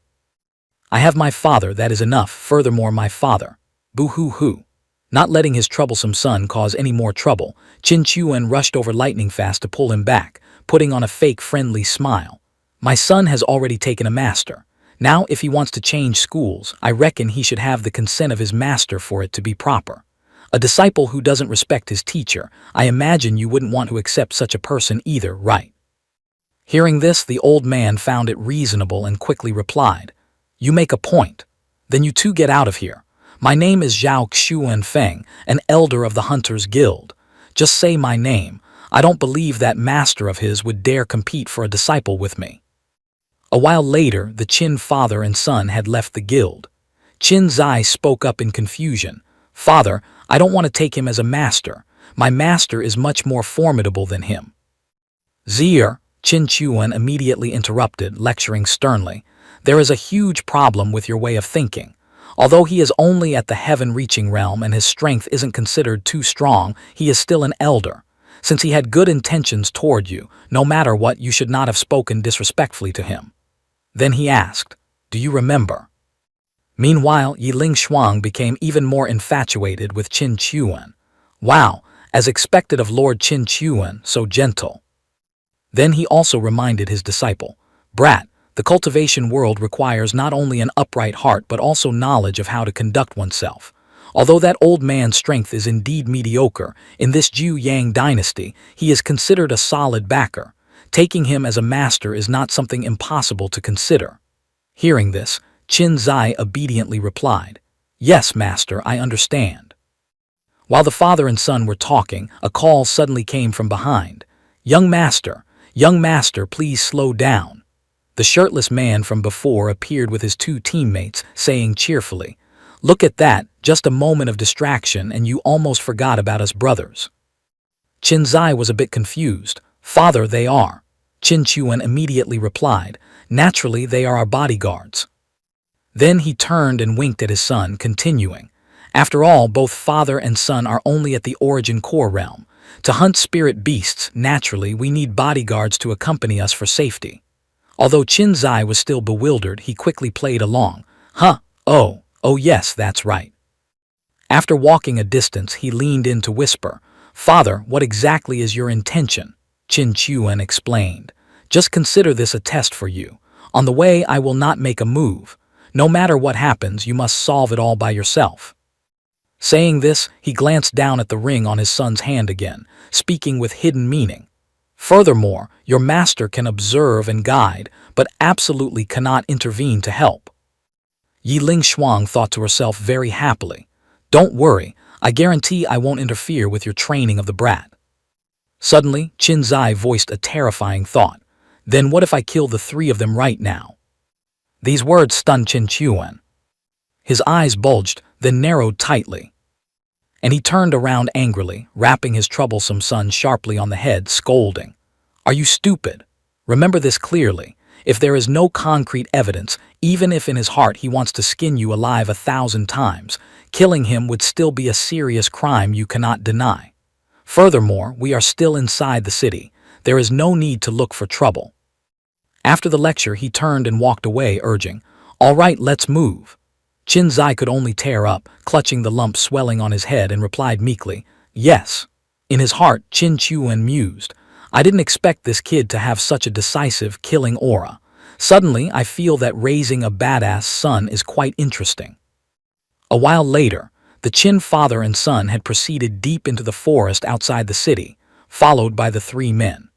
I have my father, that is enough. Furthermore, my father. Boo-hoo-hoo." Not letting his troublesome son cause any more trouble, Qin Chuan rushed over lightning fast to pull him back, putting on a fake friendly smile. "My son has already taken a master. Now if he wants to change schools, I reckon he should have the consent of his master for it to be proper. A disciple who doesn't respect his teacher. I imagine you wouldn't want to accept such a person either, right? Hearing this, the old man found it reasonable and quickly replied, "You make a point. Then you two get out of here. My name is Zhao Xuan Feng, an elder of the Hunters Guild. Just say my name. I don't believe that master of his would dare compete for a disciple with me." A while later, the Qin father and son had left the guild. Qin Zai spoke up in confusion. "Father, I don't want to take him as a master. My master is much more formidable than him." "Zier," Qin Chuan immediately interrupted, lecturing sternly, "there is a huge problem with your way of thinking. Although he is only at the heaven-reaching realm and his strength isn't considered too strong, he is still an elder. Since he had good intentions toward you, no matter what, you should not have spoken disrespectfully to him." Then he asked, "Do you remember?" Meanwhile, Yiling Shuang became even more infatuated with Qin Chuan. Wow, as expected of Lord Qin Chuan, so gentle. Then he also reminded his disciple, "Brat, the cultivation world requires not only an upright heart but also knowledge of how to conduct oneself. Although that old man's strength is indeed mediocre, in this Zhu Yang dynasty, he is considered a solid backer. Taking him as a master is not something impossible to consider." Hearing this, Qin Zai obediently replied, "Yes, master, I understand." While the father and son were talking, a call suddenly came from behind. Young master, please slow down." The shirtless man from before appeared with his two teammates, saying cheerfully, "Look at that, just a moment of distraction and you almost forgot about us brothers." Qin Zai was a bit confused. "Father, they are." Qin Chuan immediately replied, "Naturally, they are our bodyguards." Then he turned and winked at his son, continuing, "After all, both father and son are only at the origin core realm. To hunt spirit beasts, naturally, we need bodyguards to accompany us for safety." Although Qin Zai was still bewildered, he quickly played along. "Huh, oh yes, that's right." After walking a distance, he leaned in to whisper, "Father, what exactly is your intention?" Qin Chuan explained, "Just consider this a test for you. On the way, I will not make a move. No matter what happens, you must solve it all by yourself." Saying this, he glanced down at the ring on his son's hand again, speaking with hidden meaning. "Furthermore, your master can observe and guide, but absolutely cannot intervene to help." Yiling Shuang thought to herself very happily, "Don't worry, I guarantee I won't interfere with your training of the brat." Suddenly, Qin Zai voiced a terrifying thought. "Then what if I kill the three of them right now?" These words stunned Qin Chuan. His eyes bulged, then narrowed tightly. And he turned around angrily, rapping his troublesome son sharply on the head, scolding, "Are you stupid? Remember this clearly. If there is no concrete evidence, even if in his heart he wants to skin you alive 1,000 times, killing him would still be a serious crime you cannot deny. Furthermore, we are still inside the city. There is no need to look for trouble." After the lecture, he turned and walked away, urging, "All right, let's move." Qin Zai could only tear up, clutching the lump swelling on his head, and replied meekly, "Yes." In his heart, Qin Chuan mused, "I didn't expect this kid to have such a decisive, killing aura. Suddenly, I feel that raising a badass son is quite interesting." A while later, the Qin father and son had proceeded deep into the forest outside the city, followed by the three men.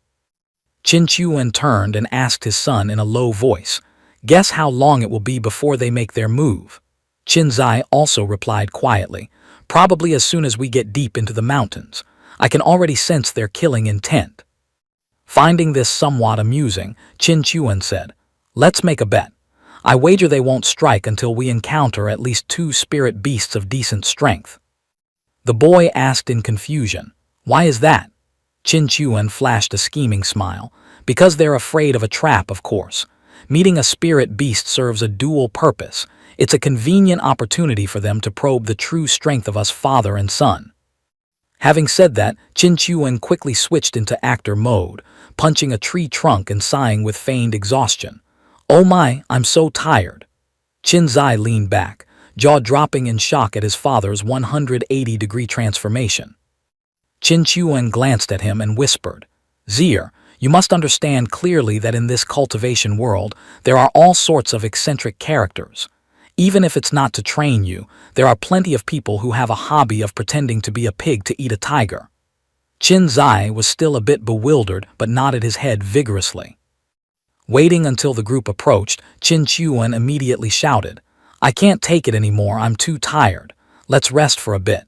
Qin Chuan turned and asked his son in a low voice, "Guess how long it will be before they make their move?" Qin Zai also replied quietly, "Probably as soon as we get deep into the mountains. I can already sense their killing intent." Finding this somewhat amusing, Qin Chuan said, "Let's make a bet. I wager they won't strike until we encounter at least 2 spirit beasts of decent strength." The boy asked in confusion, "Why is that?" Qin Chuan flashed a scheming smile. "Because they're afraid of a trap, of course. Meeting a spirit beast serves a dual purpose. It's a convenient opportunity for them to probe the true strength of us father and son." Having said that, Qin Chuan quickly switched into actor mode, punching a tree trunk and sighing with feigned exhaustion. "Oh my, I'm so tired." Qin Zai leaned back, jaw dropping in shock at his father's 180-degree transformation. Qin Chuan glanced at him and whispered, "Zier, you must understand clearly that in this cultivation world, there are all sorts of eccentric characters. Even if it's not to train you, there are plenty of people who have a hobby of pretending to be a pig to eat a tiger. Qin Zai was still a bit bewildered but nodded his head vigorously. Waiting until the group approached, Qin Chuan immediately shouted, "I can't take it anymore, I'm too tired. Let's rest for a bit."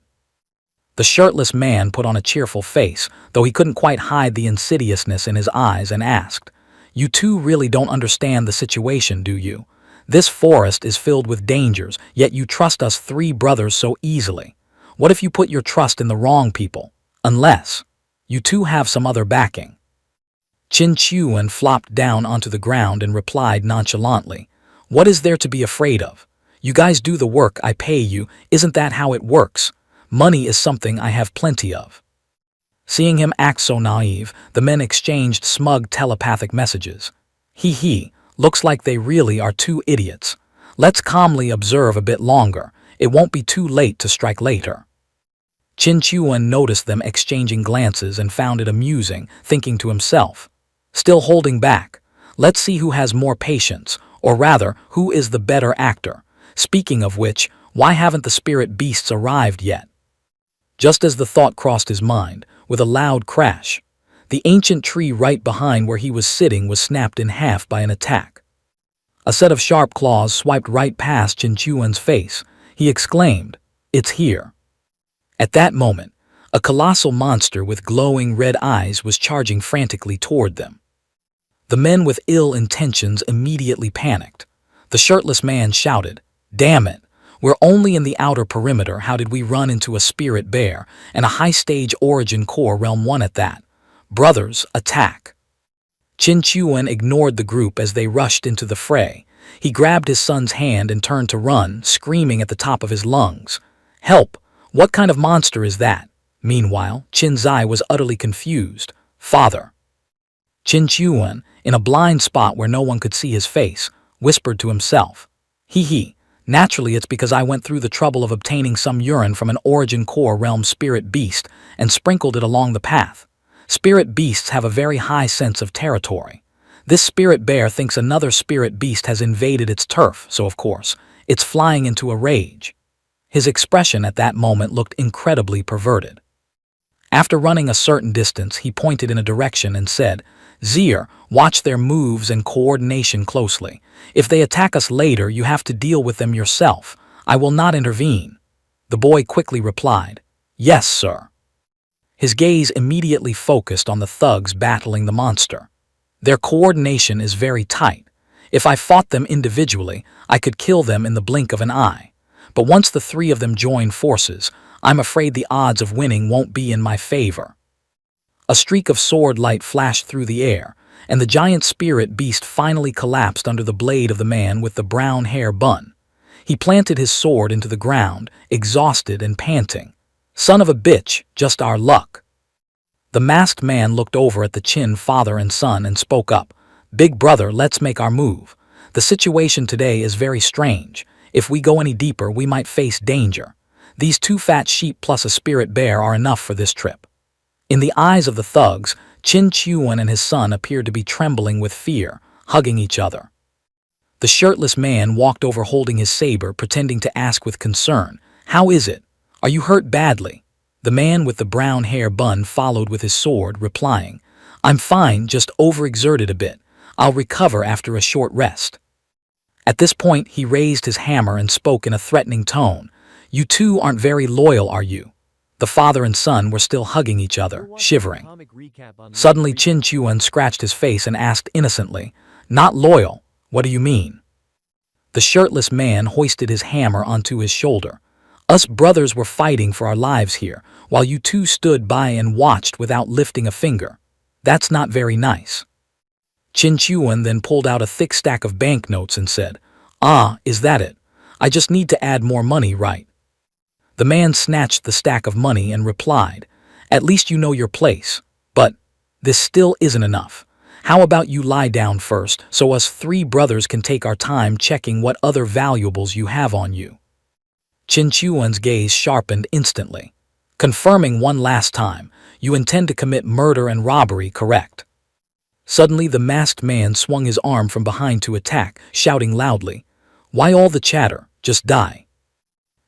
The shirtless man put on a cheerful face, though he couldn't quite hide the insidiousness in his eyes, and asked, "You two really don't understand the situation, do you? This forest is filled with dangers, yet you trust us three brothers so easily. What if you put your trust in the wrong people? Unless you two have some other backing." Qin Chuan flopped down onto the ground and replied nonchalantly, "What is there to be afraid of? You guys do the work, I pay you, isn't that how it works? Money is something I have plenty of." Seeing him act so naive, the men exchanged smug telepathic messages. "He, looks like they really are two idiots. Let's calmly observe a bit longer, it won't be too late to strike later." Qin Chuan noticed them exchanging glances and found it amusing, thinking to himself, "Still holding back. Let's see who has more patience, or rather, who is the better actor. Speaking of which, why haven't the spirit beasts arrived yet?" Just as the thought crossed his mind, with a loud crash, the ancient tree right behind where he was sitting was snapped in half by an attack. A set of sharp claws swiped right past Qin Chuan's face. He exclaimed, "It's here." At that moment, a colossal monster with glowing red eyes was charging frantically toward them. The men with ill intentions immediately panicked. The shirtless man shouted, "Damn it! We're only in the outer perimeter, how did we run into a spirit bear, and a high-stage origin core realm 1 at that? Brothers, attack!" Qin Chuan ignored the group as they rushed into the fray. He grabbed his son's hand and turned to run, screaming at the top of his lungs, "Help! What kind of monster is that?" Meanwhile, Qin Zai was utterly confused. "Father!" Qin Chuan, in a blind spot where no one could see his face, whispered to himself, He, naturally it's because I went through the trouble of obtaining some urine from an origin core realm spirit beast and sprinkled it along the path. Spirit beasts have a very high sense of territory. This spirit bear thinks another spirit beast has invaded its turf, so of course, it's flying into a rage." His expression at that moment looked incredibly perverted. After running a certain distance, he pointed in a direction and said, "Zir, watch their moves and coordination closely. If they attack us later, you have to deal with them yourself. I will not intervene." The boy quickly replied, "Yes, sir." His gaze immediately focused on the thugs battling the monster. Their coordination is very tight. If I fought them individually, I could kill them in the blink of an eye. But once the three of them join forces, I'm afraid the odds of winning won't be in my favor. A streak of sword light flashed through the air, and the giant spirit beast finally collapsed under the blade of the man with the brown hair bun. He planted his sword into the ground, exhausted and panting. "Son of a bitch, just our luck." The masked man looked over at the Qin father and son and spoke up, "Big brother, let's make our move. The situation today is very strange. If we go any deeper, we might face danger. These 2 fat sheep plus a spirit bear are enough for this trip." In the eyes of the thugs, Qin Chuan and his son appeared to be trembling with fear, hugging each other. The shirtless man walked over holding his saber, pretending to ask with concern, "How is it? Are you hurt badly?" The man with the brown hair bun followed with his sword, replying, "I'm fine, just overexerted a bit. I'll recover after a short rest." At this point, he raised his hammer and spoke in a threatening tone, "You two aren't very loyal, are you?" The father and son were still hugging each other, shivering. Suddenly, Qin Chuan scratched his face and asked innocently, "Not loyal? What do you mean?" The shirtless man hoisted his hammer onto his shoulder. "Us brothers were fighting for our lives here, while you two stood by and watched without lifting a finger. That's not very nice." Qin Chuan then pulled out a thick stack of banknotes and said, "Ah, is that it? I just need to add more money, right?" The man snatched the stack of money and replied, "At least you know your place. But this still isn't enough. How about you lie down first, so us three brothers can take our time checking what other valuables you have on you." Qin Chuan's gaze sharpened instantly. Confirming one last time, "You intend to commit murder and robbery, correct?" Suddenly, the masked man swung his arm from behind to attack, shouting loudly, "Why all the chatter? Just die.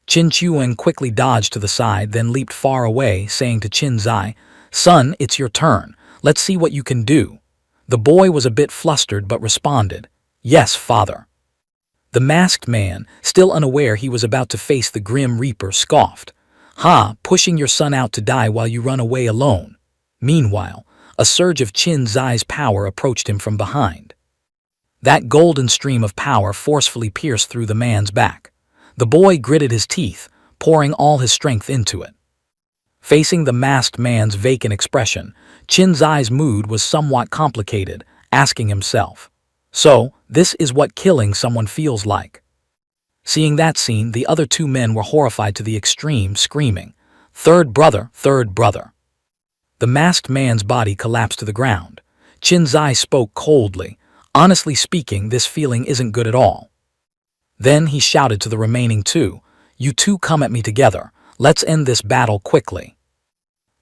Qin Chuan quickly dodged to the side, then leaped far away, saying to Qin Zai, "Son, it's your turn. Let's see what you can do." The boy was a bit flustered but responded, "Yes, father." The masked man, still unaware he was about to face the Grim Reaper, scoffed, "Ha, pushing your son out to die while you run away alone." Meanwhile, a surge of Qin Zai's power approached him from behind. That golden stream of power forcefully pierced through the man's back. The boy gritted his teeth, pouring all his strength into it. Facing the masked man's vacant expression, Qin Zai's mood was somewhat complicated, asking himself, "So, this is what killing someone feels like." Seeing that scene, the other two men were horrified to the extreme, screaming, "Third brother, third brother." The masked man's body collapsed to the ground. Qin Zai spoke coldly, "Honestly speaking, this feeling isn't good at all." Then he shouted to the remaining two, "You two come at me together. Let's end this battle quickly."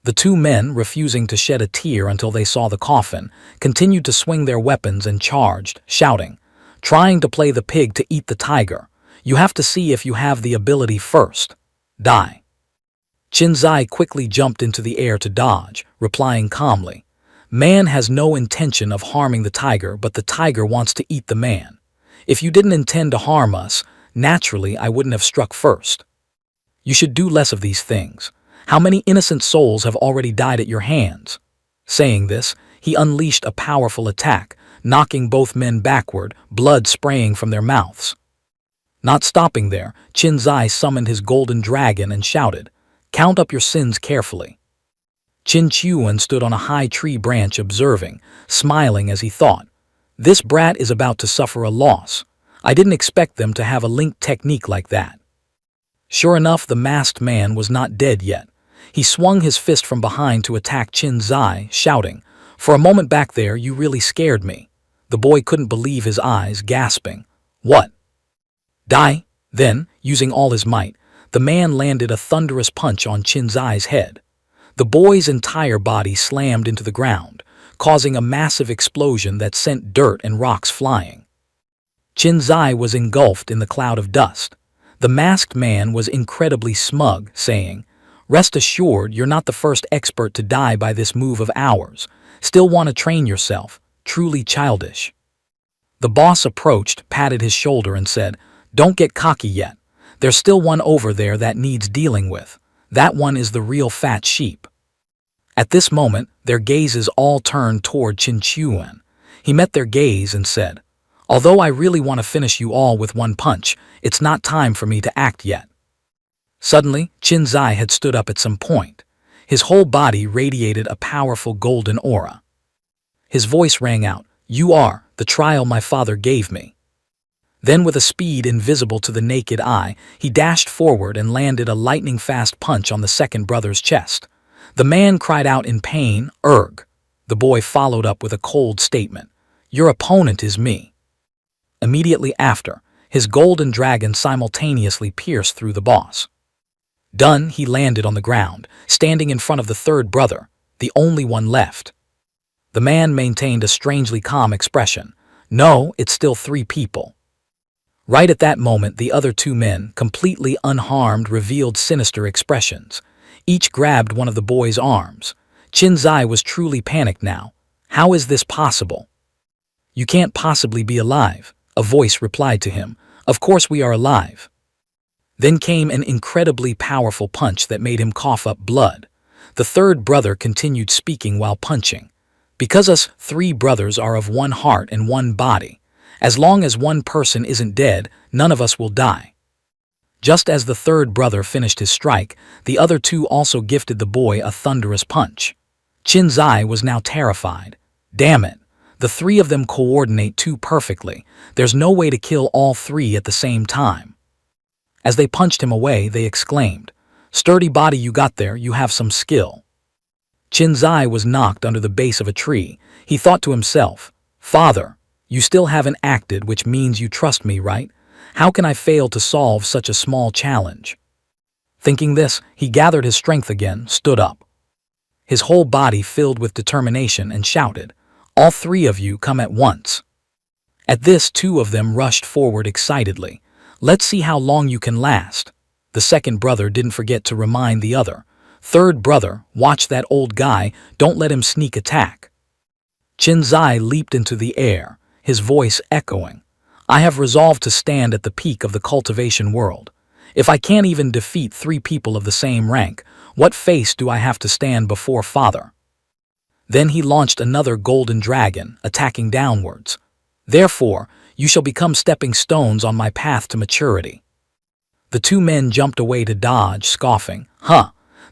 The two men, refusing to shed a tear until they saw the coffin, continued to swing their weapons and charged, shouting, "Trying to play the pig to eat the tiger. You have to see if you have the ability first. Die." Qin Zai quickly jumped into the air to dodge, replying calmly, "Man has no intention of harming the tiger, but the tiger wants to eat the man. If you didn't intend to harm us, naturally I wouldn't have struck first. You should do less of these things. How many innocent souls have already died at your hands?" Saying this, he unleashed a powerful attack, knocking both men backward, blood spraying from their mouths. Not stopping there, Qin Zai summoned his golden dragon and shouted, "Count up your sins carefully." Qin Chuan stood on a high tree branch observing, smiling as he thought, "This brat is about to suffer a loss. I didn't expect them to have a linked technique like that." Sure enough, the masked man was not dead yet. He swung his fist from behind to attack Qin Zai, shouting, "For a moment back there, you really scared me." The boy couldn't believe his eyes, gasping, "What? Die?" Then, using all his might, the man landed a thunderous punch on Qin Zai's head. The boy's entire body slammed into the ground, causing a massive explosion that sent dirt and rocks flying. Qin Zai was engulfed in the cloud of dust. The masked man was incredibly smug, saying, "Rest assured, you're not the first expert to die by this move of ours. Still want to train yourself? Truly childish." The boss approached, patted his shoulder and said, "Don't get cocky yet. There's still one over there that needs dealing with. That one is the real fat sheep." At this moment, their gazes all turned toward Qin Chuan. He met their gaze and said, "Although I really want to finish you all with one punch, it's not time for me to act yet." Suddenly, Qin Zai had stood up at some point. His whole body radiated a powerful golden aura. His voice rang out, "You are the trial my father gave me." Then, with a speed invisible to the naked eye, he dashed forward and landed a lightning-fast punch on the second brother's chest. The man cried out in pain, "Urgh!" The boy followed up with a cold statement, "Your opponent is me." Immediately after, his golden dragon simultaneously pierced through the boss. Done, he landed on the ground, standing in front of the third brother, the only one left. The man maintained a strangely calm expression. "No, it's still 3 people." Right at that moment, the other 2 men, completely unharmed, revealed sinister expressions. Each grabbed one of the boy's arms. Qin Zai was truly panicked now. How is this possible? "You can't possibly be alive," a voice replied to him. "Of course we are alive." Then came an incredibly powerful punch that made him cough up blood. The third brother continued speaking while punching. "Because us 3 brothers are of one heart and one body. As long as one person isn't dead, none of us will die." Just as the third brother finished his strike, the other 2 also gifted the boy a thunderous punch. Qin Zai was now terrified. Damn it! The 3 of them coordinate too perfectly. There's no way to kill all 3 at the same time. As they punched him away, they exclaimed, "Sturdy body you got there, you have some skill." Qin Zai was knocked under the base of a tree. He thought to himself, "Father, you still haven't acted, which means you trust me, right? How can I fail to solve such a small challenge?" Thinking this, he gathered his strength again, stood up. His whole body filled with determination and shouted, "All 3 of you come at once." At this, 2 of them rushed forward excitedly. Let's see how long you can last. The second brother didn't forget to remind the other. Third brother, watch that old guy, don't let him sneak attack. Qin Zai leaped into the air, his voice echoing. I have resolved to stand at the peak of the cultivation world. If I can't even defeat 3 people of the same rank, what face do I have to stand before Father? Then he launched another golden dragon, attacking downwards. Therefore, you shall become stepping stones on my path to maturity. The 2 men jumped away to dodge, scoffing.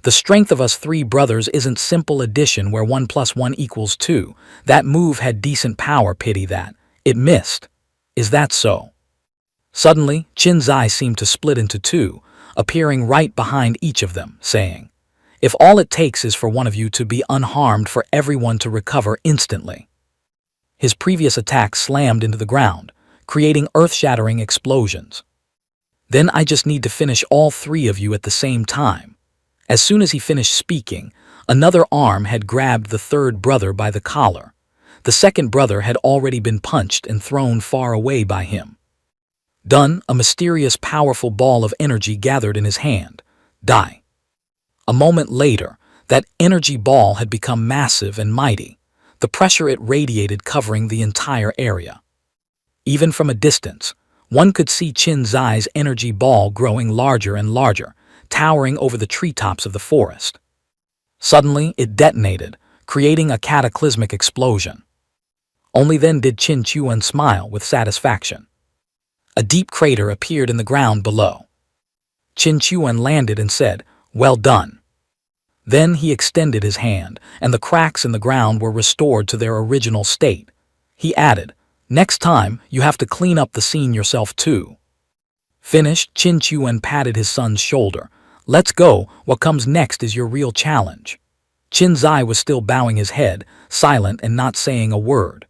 The strength of us 3 brothers isn't simple addition where 1 + 1 = 2. That move had decent power, pity that. It missed. Is that so? Suddenly, Qin Zai seemed to split into 2, appearing right behind each of them, saying, if all it takes is for one of you to be unharmed for everyone to recover instantly. His previous attack slammed into the ground, creating earth-shattering explosions. Then I just need to finish all 3 of you at the same time. As soon as he finished speaking, another arm had grabbed the third brother by the collar. The second brother had already been punched and thrown far away by him. Done, a mysterious, powerful ball of energy gathered in his hand. Die. A moment later, that energy ball had become massive and mighty, the pressure it radiated covering the entire area. Even from a distance, one could see Qin Zai's energy ball growing larger and larger, towering over the treetops of the forest. Suddenly, it detonated, creating a cataclysmic explosion. Only then did Qin Chuan smile with satisfaction. A deep crater appeared in the ground below. Qin Chuan landed and said, well done. Then he extended his hand, and the cracks in the ground were restored to their original state. He added, next time, you have to clean up the scene yourself too. Finished, Qin Chuan patted his son's shoulder. Let's go, what comes next is your real challenge. Qin Zai was still bowing his head, silent and not saying a word.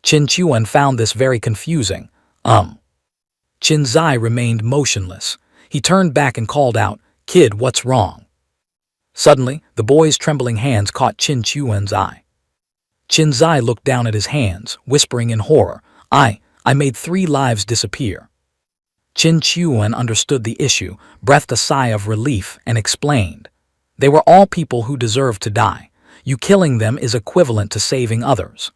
Qin Chuan found this very confusing. Qin Zai remained motionless. He turned back and called out, kid, what's wrong? Suddenly, the boy's trembling hands caught Qin Chuan's eye. Qin Zai looked down at his hands, whispering in horror, I made 3 lives disappear. Qin Chuan understood the issue, breathed a sigh of relief, and explained. They were all people who deserved to die. You killing them is equivalent to saving others.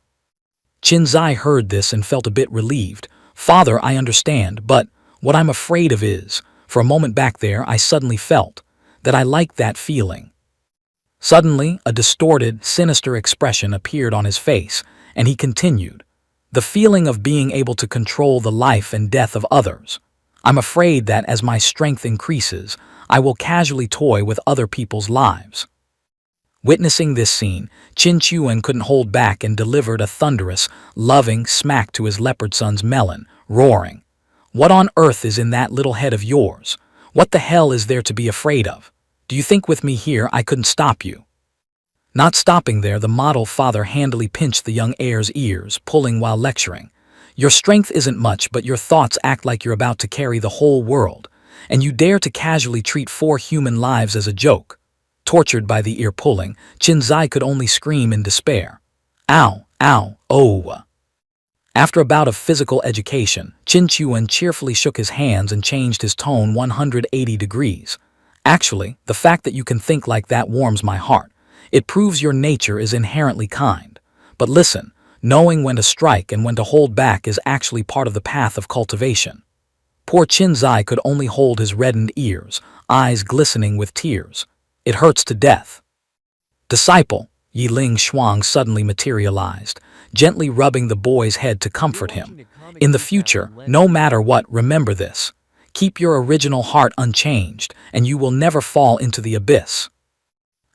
Qin Zai heard this and felt a bit relieved. Father, I understand, but what I'm afraid of is, for a moment back there I suddenly felt that I liked that feeling. Suddenly, a distorted, sinister expression appeared on his face, and he continued, the feeling of being able to control the life and death of others. I'm afraid that as my strength increases, I will casually toy with other people's lives. Witnessing this scene, Qin Chuan couldn't hold back and delivered a thunderous, loving smack to his leopard son's melon, roaring, what on earth is in that little head of yours? What the hell is there to be afraid of? Do you think with me here I couldn't stop you? Not stopping there, the model father handily pinched the young heir's ears, pulling while lecturing. Your strength isn't much, but your thoughts act like you're about to carry the whole world, and you dare to casually treat 4 human lives as a joke. Tortured by the ear pulling, Qin Zai could only scream in despair. Ow, ow, oh. After a bout of physical education, Qin Chuan cheerfully shook his hands and changed his tone 180 degrees. Actually, the fact that you can think like that warms my heart. It proves your nature is inherently kind. But listen, knowing when to strike and when to hold back is actually part of the path of cultivation. Poor Qin Zai could only hold his reddened ears, eyes glistening with tears. It hurts to death. Disciple, Yiling Shuang suddenly materialized, gently rubbing the boy's head to comfort him. In the future, no matter what, remember this. Keep your original heart unchanged, and you will never fall into the abyss.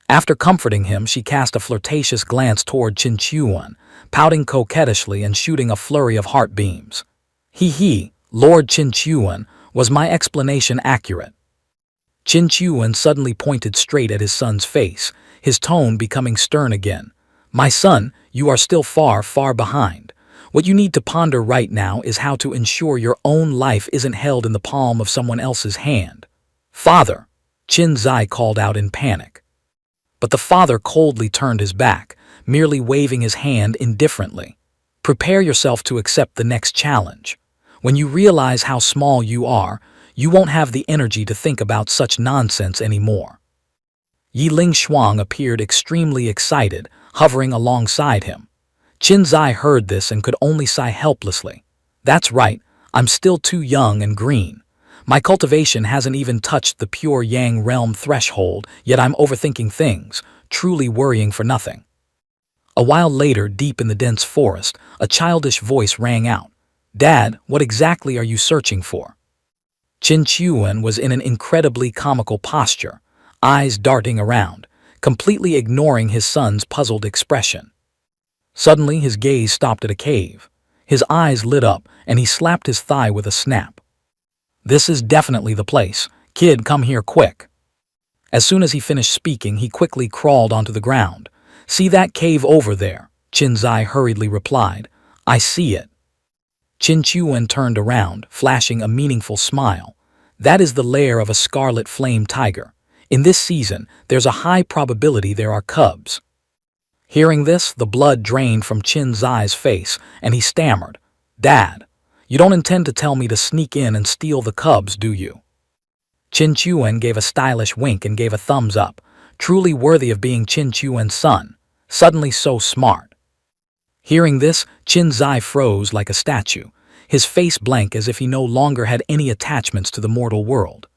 After comforting him, she cast a flirtatious glance toward Qin Chuan, pouting coquettishly and shooting a flurry of heart beams. He, Lord Qin Chuan, was my explanation accurate? Qin Chuan suddenly pointed straight at his son's face, his tone becoming stern again. My son, you are still far, far behind. What you need to ponder right now is how to ensure your own life isn't held in the palm of someone else's hand. Father, Qin Zai called out in panic. But the father coldly turned his back, merely waving his hand indifferently. Prepare yourself to accept the next challenge. When you realize how small you are, you won't have the energy to think about such nonsense anymore. Yiling Shuang appeared extremely excited, hovering alongside him. Qin Zai heard this and could only sigh helplessly. That's right, I'm still too young and green. My cultivation hasn't even touched the pure Yang realm threshold, yet I'm overthinking things, truly worrying for nothing. A while later, deep in the dense forest, a childish voice rang out. Dad, what exactly are you searching for? Qin Chuan was in an incredibly comical posture, eyes darting around, completely ignoring his son's puzzled expression. Suddenly, his gaze stopped at a cave. His eyes lit up, and he slapped his thigh with a snap. This is definitely the place. Kid, come here quick. As soon as he finished speaking, he quickly crawled onto the ground. See that cave over there? Qin Zai hurriedly replied. I see it. Qin Chuan turned around, flashing a meaningful smile. That is the lair of a scarlet flame tiger. In this season, there's a high probability there are cubs. Hearing this, the blood drained from Qin Zai's face, and he stammered. Dad, you don't intend to tell me to sneak in and steal the cubs, do you? Qin Chuan gave a stylish wink and gave a thumbs up, truly worthy of being Qin Chuan's son, suddenly so smart. Hearing this, Qin Zai froze like a statue, his face blank as if he no longer had any attachments to the mortal world.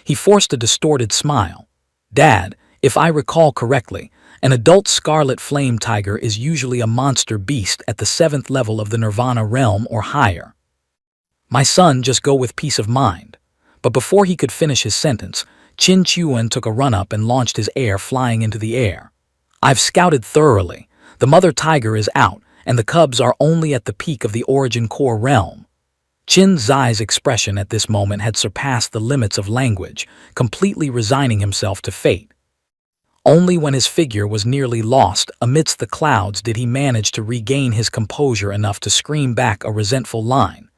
He forced a distorted smile. Dad, if I recall correctly, an adult scarlet flame tiger is usually a monster beast at the 7th level of the Nirvana realm or higher. My son, just go with peace of mind. But before he could finish his sentence, Qin Chuan took a run-up and launched his heir flying into the air. I've scouted thoroughly. The mother tiger is out, and the cubs are only at the peak of the origin core realm. Qin Zai's expression at this moment had surpassed the limits of language, completely resigning himself to fate. Only when his figure was nearly lost amidst the clouds did he manage to regain his composure enough to scream back a resentful line.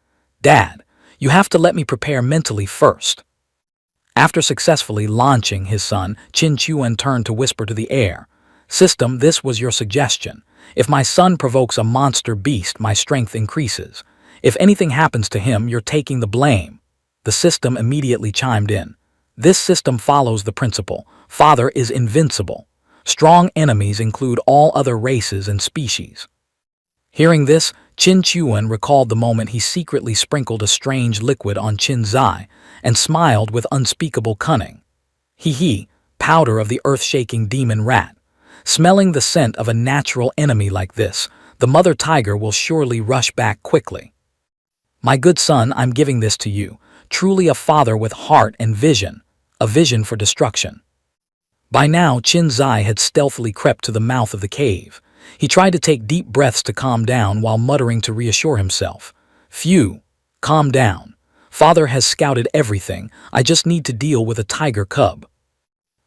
Dad, you have to let me prepare mentally first. After successfully launching his son, Qin Chuan turned to whisper to the air. System, this was your suggestion. If my son provokes a monster beast, my strength increases. If anything happens to him, you're taking the blame. The system immediately chimed in. This system follows the principle, father is invincible. Strong enemies include all other races and species. Hearing this, Qin Chuan recalled the moment he secretly sprinkled a strange liquid on Qin Zai and smiled with unspeakable cunning. He, powder of the earth-shaking demon rat. Smelling the scent of a natural enemy like this, the mother tiger will surely rush back quickly. My good son, I'm giving this to you, truly a father with heart and vision, a vision for destruction. By now, Qin Zai had stealthily crept to the mouth of the cave. He tried to take deep breaths to calm down while muttering to reassure himself. Phew, calm down. Father has scouted everything, I just need to deal with a tiger cub.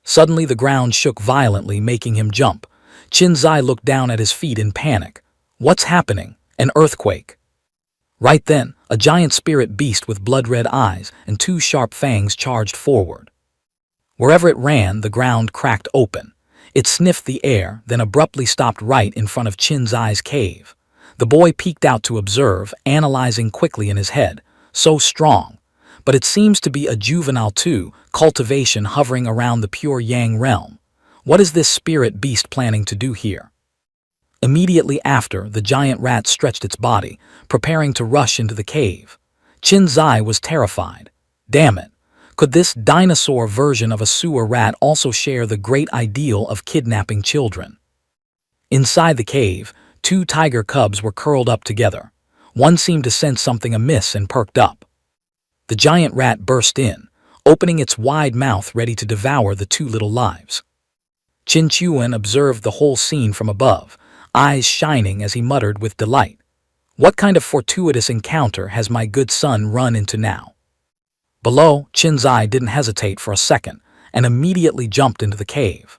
Suddenly the ground shook violently, making him jump. Qin Zai looked down at his feet in panic. What's happening? An earthquake. Right then, a giant spirit beast with blood-red eyes and 2 sharp fangs charged forward. Wherever it ran, the ground cracked open. It sniffed the air, then abruptly stopped right in front of Qin Zai's cave. The boy peeked out to observe, analyzing quickly in his head. So strong. But it seems to be a juvenile too, cultivation hovering around the pure Yang realm. What is this spirit beast planning to do here? Immediately after, the giant rat stretched its body, preparing to rush into the cave. Qin Zai was terrified. Damn it! Could this dinosaur version of a sewer rat also share the great ideal of kidnapping children? Inside the cave, 2 tiger cubs were curled up together. One seemed to sense something amiss and perked up. The giant rat burst in, opening its wide mouth ready to devour the 2 little lives. Qin Chuan observed the whole scene from above, eyes shining as he muttered with delight. What kind of fortuitous encounter has my good son run into now? Below, Qin Zai didn't hesitate for a second and immediately jumped into the cave.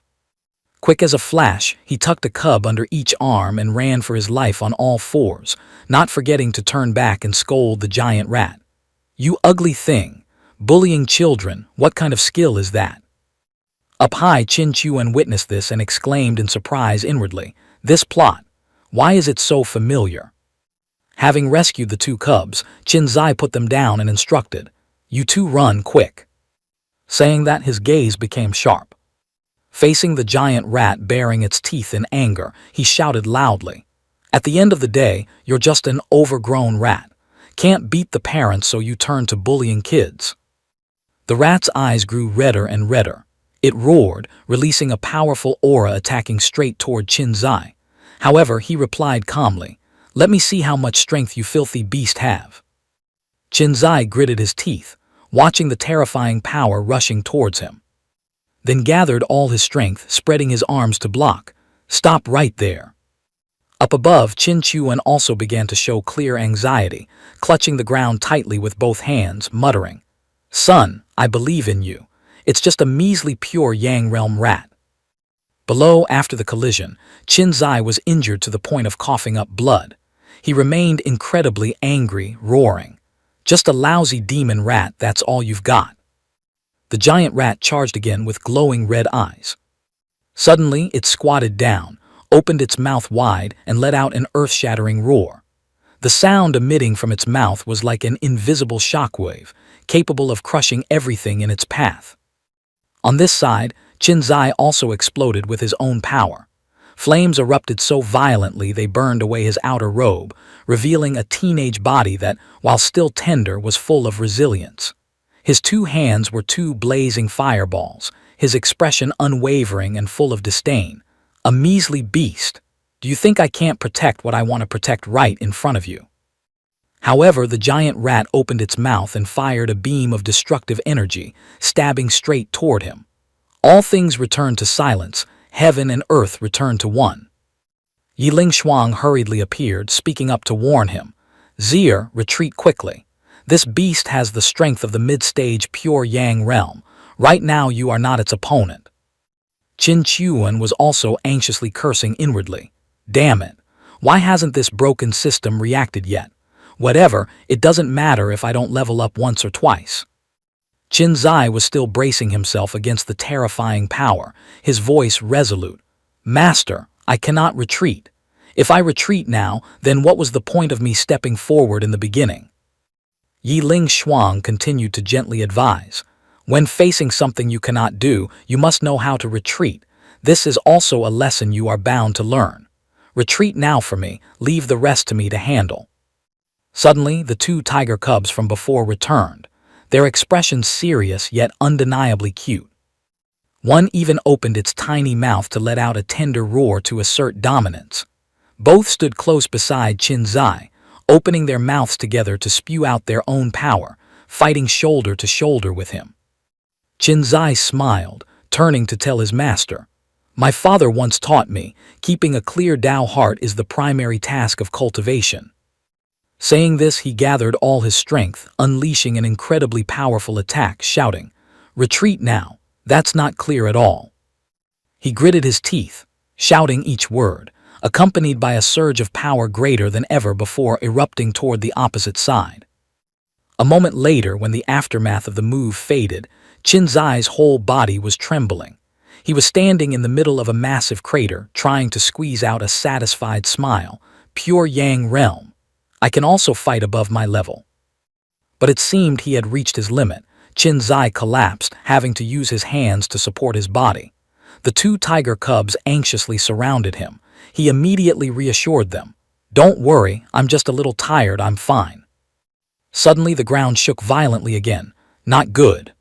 Quick as a flash, he tucked a cub under each arm and ran for his life on all 4s, not forgetting to turn back and scold the giant rat. You ugly thing! Bullying children, what kind of skill is that? Up high, Qin Chuan witnessed this and exclaimed in surprise inwardly, This plot, why is it so familiar? Having rescued the two cubs, Qinzai put them down and instructed, "You two run quick." Saying that, his gaze became sharp. Facing the giant rat baring its teeth in anger, he shouted loudly, "At the end of the day, you're just an overgrown rat. Can't beat the parents, so you turn to bullying kids." The rat's eyes grew redder and redder. It roared, releasing a powerful aura attacking straight toward Qinzai. However, he replied calmly, "Let me see how much strength you filthy beast have." Qinzai gritted his teeth, watching the terrifying power rushing towards him. Then gathered all his strength, spreading his arms to block. "Stop right there." Up above, Qin Chuan also began to show clear anxiety, clutching the ground tightly with both hands, muttering, "Son, I believe in you. It's just a measly pure Yang realm rat." Below, after the collision, Qinzai was injured to the point of coughing up blood. He remained incredibly angry, roaring, "Just a lousy demon rat, that's all you've got." The giant rat charged again with glowing red eyes. Suddenly, it squatted down, opened its mouth wide, and let out an earth-shattering roar. The sound emitting from its mouth was like an invisible shockwave, capable of crushing everything in its path. On this side, Qinzai also exploded with his own power. Flames erupted so violently they burned away his outer robe, revealing a teenage body that, while still tender, was full of resilience. His two hands were two blazing fireballs, his expression unwavering and full of disdain. "A measly beast. Do you think I can't protect what I want to protect right in front of you?" However, the giant rat opened its mouth and fired a beam of destructive energy, stabbing straight toward him. All things returned to silence. Heaven and earth returned to one. Yiling Shuang hurriedly appeared, speaking up to warn him, "Zir, retreat quickly. This beast has the strength of the mid-stage pure Yang realm. Right now you are not its opponent." Qin Chuan was also anxiously cursing inwardly. "Damn it. Why hasn't this broken system reacted yet? Whatever, it doesn't matter if I don't level up once or twice." Qinzai was still bracing himself against the terrifying power, his voice resolute. "Master, I cannot retreat. If I retreat now, then what was the point of me stepping forward in the beginning?" Yiling Shuang continued to gently advise, "When facing something you cannot do, you must know how to retreat. This is also a lesson you are bound to learn. Retreat now for me, leave the rest to me to handle." Suddenly, the two tiger cubs from before returned, their expressions serious yet undeniably cute. One even opened its tiny mouth to let out a tender roar to assert dominance. Both stood close beside Qinzai, opening their mouths together to spew out their own power, fighting shoulder to shoulder with him. Qinzai smiled, turning to tell his master, "My father once taught me, keeping a clear Dao heart is the primary task of cultivation." Saying this, he gathered all his strength, unleashing an incredibly powerful attack, shouting, "Retreat now, that's not clear at all." He gritted his teeth, shouting each word, accompanied by a surge of power greater than ever before erupting toward the opposite side. A moment later, when the aftermath of the move faded, Qinzai's whole body was trembling. He was standing in the middle of a massive crater, trying to squeeze out a satisfied smile. "Pure Yang realm. I can also fight above my level." But it seemed he had reached his limit. Qinzai collapsed, having to use his hands to support his body. The two tiger cubs anxiously surrounded him. He immediately reassured them, "Don't worry, I'm just a little tired, I'm fine." Suddenly the ground shook violently again. Not good.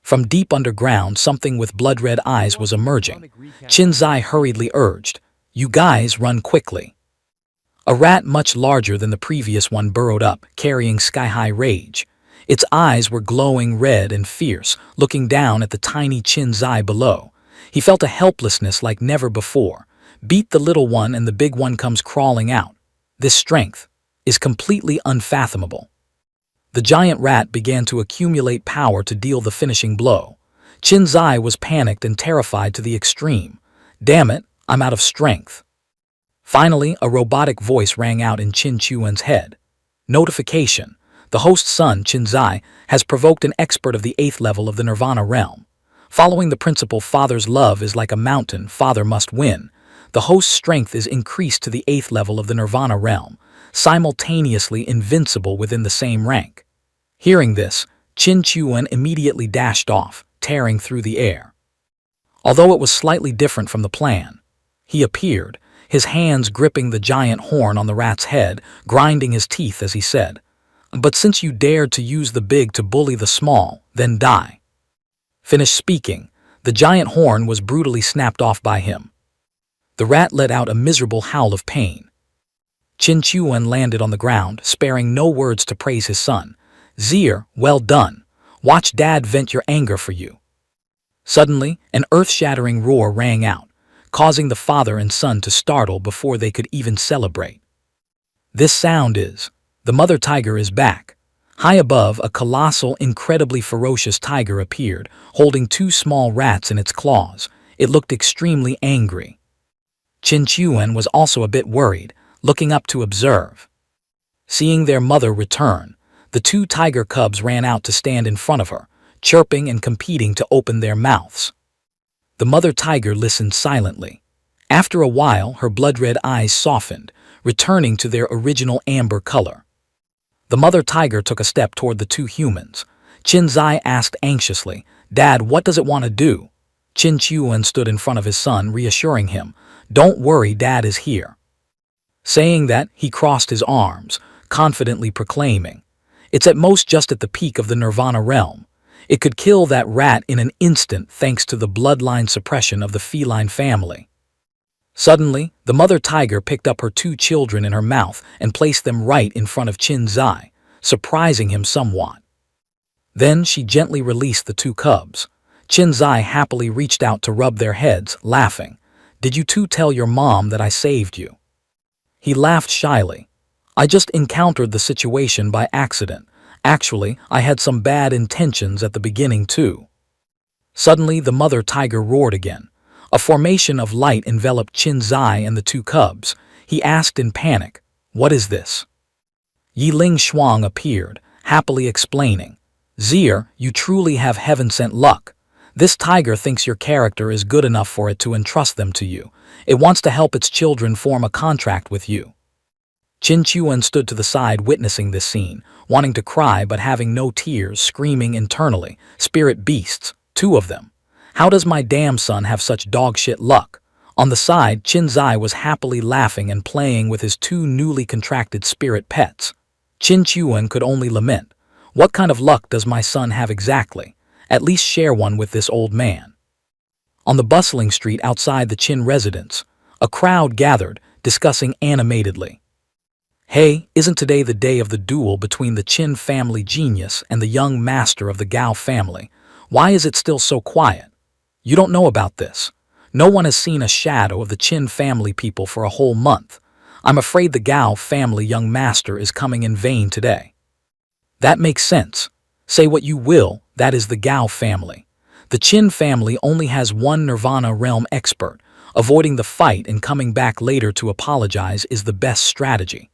From deep underground, something with blood-red eyes was emerging. Qinzai hurriedly urged, "You guys run quickly." A rat much larger than the previous one burrowed up, carrying sky-high rage. Its eyes were glowing red and fierce, looking down at the tiny Qinzai below. He felt a helplessness like never before. Beat the little one and the big one comes crawling out. This strength is completely unfathomable. The giant rat began to accumulate power to deal the finishing blow. Qinzai was panicked and terrified to the extreme. "Damn it, I'm out of strength." Finally, a robotic voice rang out in Qin Chuan's head. "Notification. The host's son, Qinzai, has provoked an expert of the 8th level of the Nirvana realm. Following the principle father's love is like a mountain, father must win. The host's strength is increased to the 8th level of the Nirvana realm. simultaneously invincible within the same rank. Hearing this, Qin Chuan immediately dashed off, tearing through the air. Although it was slightly different from the plan, he appeared, his hands gripping the giant horn on the rat's head, grinding his teeth as he said, "But since you dared to use the big to bully the small, then die." Finished speaking, the giant horn was brutally snapped off by him. The rat let out a miserable howl of pain. Qin Chuan landed on the ground, sparing no words to praise his son. "Zier, well done. Watch Dad vent your anger for you." Suddenly, an earth-shattering roar rang out, causing the father and son to startle before they could even celebrate. This sound is, the mother tiger is back. High above, a colossal, incredibly ferocious tiger appeared, holding two small rats in its claws. It looked extremely angry. Qin Chuan was also a bit worried, looking up to observe. Seeing their mother return, the two tiger cubs ran out to stand in front of her, chirping and competing to open their mouths. The mother tiger listened silently. After a while, her blood-red eyes softened, returning to their original amber color. The mother tiger took a step toward the two humans. Qin Zai asked anxiously, "Dad, what does it want to do?" Qin Chuan stood in front of his son, reassuring him, "Don't worry, Dad is here." Saying that, he crossed his arms, confidently proclaiming, "It's at most just at the peak of the Nirvana realm. It could kill that rat in an instant thanks to the bloodline suppression of the feline family." Suddenly, the mother tiger picked up her two children in her mouth and placed them right in front of Qin Zai, surprising him somewhat. Then she gently released the two cubs. Qin Zai happily reached out to rub their heads, laughing. "Did you two tell your mom that I saved you?" He laughed shyly. "I just encountered the situation by accident. Actually, I had some bad intentions at the beginning too." Suddenly, the mother tiger roared again. A formation of light enveloped Qin Zai and the two cubs. He asked in panic, "What is this?" Yiling Shuang appeared, happily explaining, "Zier, you truly have heaven-sent luck. This tiger thinks your character is good enough for it to entrust them to you. It wants to help its children form a contract with you." Qin Chuan stood to the side witnessing this scene, wanting to cry but having no tears, screaming internally, "Spirit beasts, two of them. How does my damn son have such dog-shit luck?" On the side, Qin Zai was happily laughing and playing with his two newly contracted spirit pets. Qin Chuan could only lament, "What kind of luck does my son have exactly? At least share one with this old man." On the bustling street outside the Qin residence, a crowd gathered, discussing animatedly. "Hey, isn't today the day of the duel between the Qin family genius and the young master of the Gao family? Why is it still so quiet? You don't know about this. No one has seen a shadow of the Qin family people for a whole month. I'm afraid the Gao family young master is coming in vain today." That makes sense. Say what you will, that is the Gao family. The Qin family only has one Nirvana realm expert. Avoiding the fight and coming back later to apologize is the best strategy.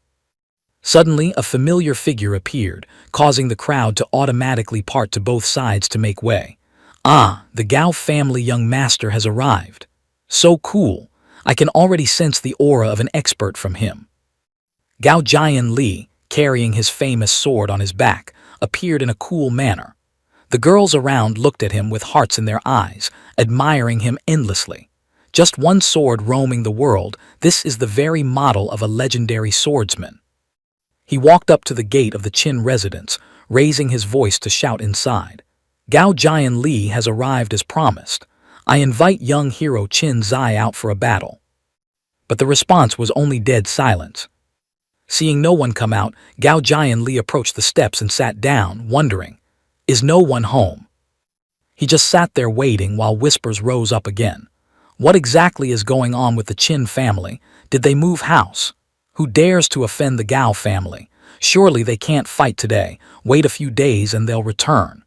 Suddenly, a familiar figure appeared, causing the crowd to automatically part to both sides to make way. "Ah, the Gao family young master has arrived. So cool. I can already sense the aura of an expert from him." Gao Jian Li, carrying his famous sword on his back, appeared in a cool manner. The girls around looked at him with hearts in their eyes, admiring him endlessly. Just one sword roaming the world, this is the very model of a legendary swordsman. He walked up to the gate of the Qin residence, raising his voice to shout inside. "Gao Jian Li has arrived as promised. I invite young hero Qin Zai out for a battle." But the response was only dead silence. Seeing no one come out, Gao Jian Li approached the steps and sat down, wondering, "Is no one home?" He just sat there waiting while whispers rose up again. What exactly is going on with the Qin family? Did they move house? Who dares to offend the Gao family? Surely they can't fight today. Wait a few days and they'll return.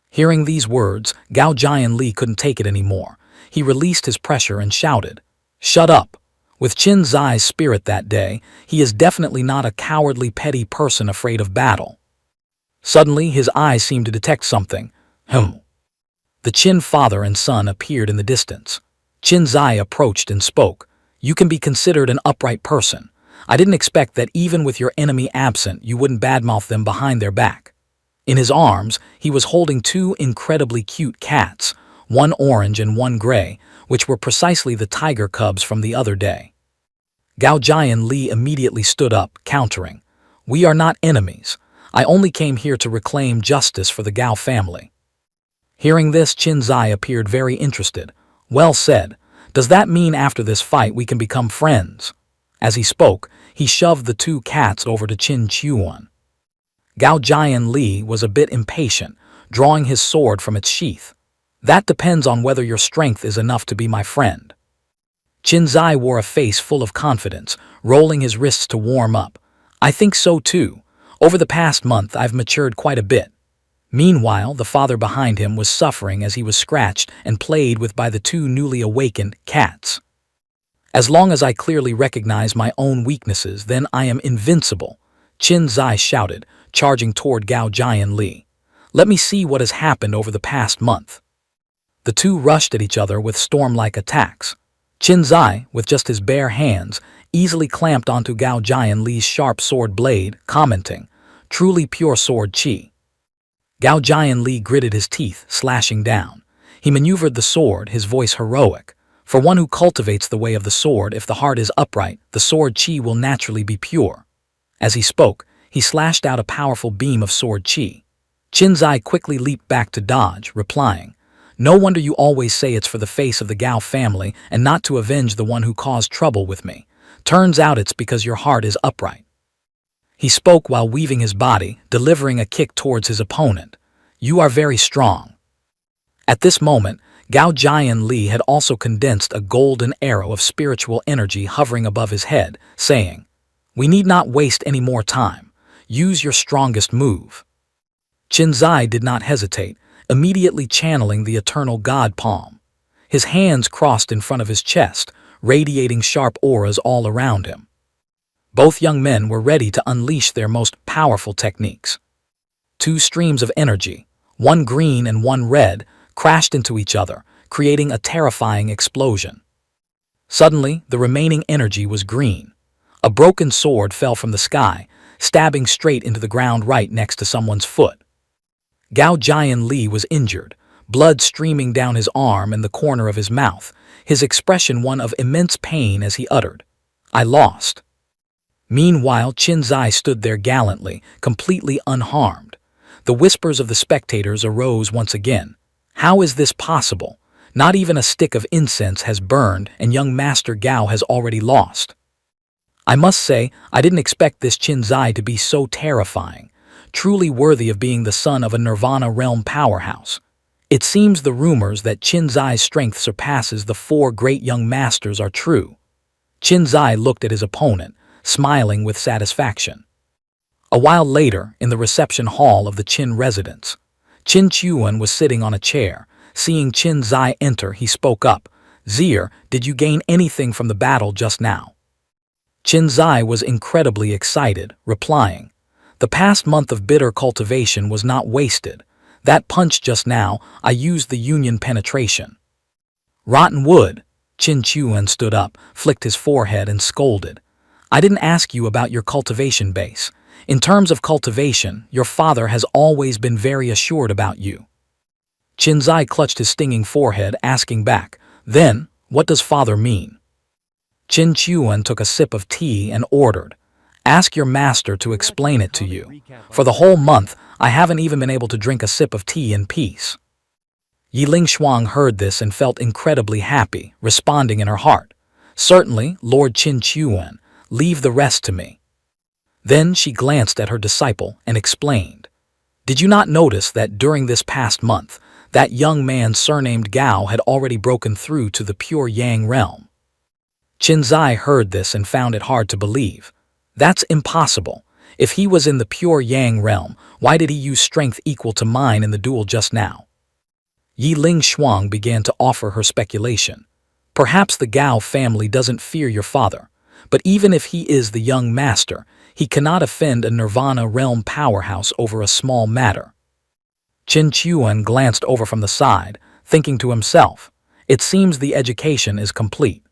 Hearing these words, Gao Jian Li couldn't take it anymore. He released his pressure and shouted, "Shut up!" With Qin Zai's spirit that day, he is definitely not a cowardly petty person afraid of battle. Suddenly, his eyes seemed to detect something. The Qin father and son appeared in the distance. Qin Zai approached and spoke. "You can be considered an upright person. I didn't expect that even with your enemy absent, you wouldn't badmouth them behind their back. In his arms, he was holding two incredibly cute cats, one orange and one gray, which were precisely the tiger cubs from the other day. Gao Jian Li immediately stood up, countering, "We are not enemies. I only came here to reclaim justice for the Gao family." Hearing this, Qin Zai appeared very interested. "Well said. Does that mean after this fight we can become friends?" As he spoke, he shoved the two cats over to Qin Chuan. Gao Jian Li was a bit impatient, drawing his sword from its sheath. "That depends on whether your strength is enough to be my friend." Qin Zai wore a face full of confidence, rolling his wrists to warm up. "I think so too. Over the past month I've matured quite a bit." Meanwhile, the father behind him was suffering as he was scratched and played with by the two newly awakened cats. "As long as I clearly recognize my own weaknesses, then I am invincible," Qin Zai shouted, charging toward Gao Jian Li. "Let me see what has happened over the past month." The two rushed at each other with storm-like attacks. Qin Zai, with just his bare hands, easily clamped onto Gao Jian Li's sharp sword blade, commenting, "Truly pure sword qi." Gao Jian Li gritted his teeth, slashing down. He maneuvered the sword, his voice heroic. "For one who cultivates the way of the sword, if the heart is upright, the sword qi will naturally be pure." As he spoke, he slashed out a powerful beam of sword qi. Qin Zai quickly leaped back to dodge, replying, "No wonder you always say it's for the face of the Gao family and not to avenge the one who caused trouble with me. Turns out it's because your heart is upright." He spoke while weaving his body, delivering a kick towards his opponent. "You are very strong." At this moment, Gao Jian Li had also condensed a golden arrow of spiritual energy hovering above his head, saying, "We need not waste any more time. Use your strongest move." Qin Zai did not hesitate, immediately channeling the eternal God palm. His hands crossed in front of his chest, radiating sharp auras all around him. Both young men were ready to unleash their most powerful techniques. Two streams of energy, one green and one red, crashed into each other, creating a terrifying explosion. Suddenly, the remaining energy was green. A broken sword fell from the sky, stabbing straight into the ground right next to someone's foot. Gao Jian Li was injured, blood streaming down his arm and the corner of his mouth, his expression one of immense pain as he uttered, "I lost." Meanwhile, Qin Zai stood there gallantly, completely unharmed. The whispers of the spectators arose once again. How is this possible? Not even a stick of incense has burned, and young Master Gao has already lost. I must say, I didn't expect this Qin Zai to be so terrifying, truly worthy of being the son of a Nirvana realm powerhouse. It seems the rumors that Qin Zai's strength surpasses the four great young masters are true. Qin Zai looked at his opponent, smiling with satisfaction. A while later, in the reception hall of the Qin residence, Qin Chuan was sitting on a chair. Seeing Qin Zai enter, he spoke up, "Zier, did you gain anything from the battle just now?" Qin Zai was incredibly excited, replying, "The past month of bitter cultivation was not wasted. That punch just now, I used the union penetration." "Rotten wood." Qin Chuan stood up, flicked his forehead and scolded. "I didn't ask you about your cultivation base. In terms of cultivation, your father has always been very assured about you." Qin Zai clutched his stinging forehead, asking back, "Then, what does father mean?" Qin Chuan took a sip of tea and ordered, "Ask your master to explain it to you. For the whole month, I haven't even been able to drink a sip of tea in peace." Yiling Shuang heard this and felt incredibly happy, responding in her heart, "Certainly, Lord Qin Chuan, leave the rest to me." Then she glanced at her disciple and explained, "Did you not notice that during this past month, that young man surnamed Gao had already broken through to the pure Yang realm?" Qin Zai heard this and found it hard to believe. "That's impossible. If he was in the pure Yang realm, why did he use strength equal to mine in the duel just now?" Yiling Shuang began to offer her speculation. "Perhaps the Gao family doesn't fear your father, but even if he is the young master, he cannot offend a Nirvana realm powerhouse over a small matter." Qin Chuan glanced over from the side, thinking to himself, "It seems the education is complete."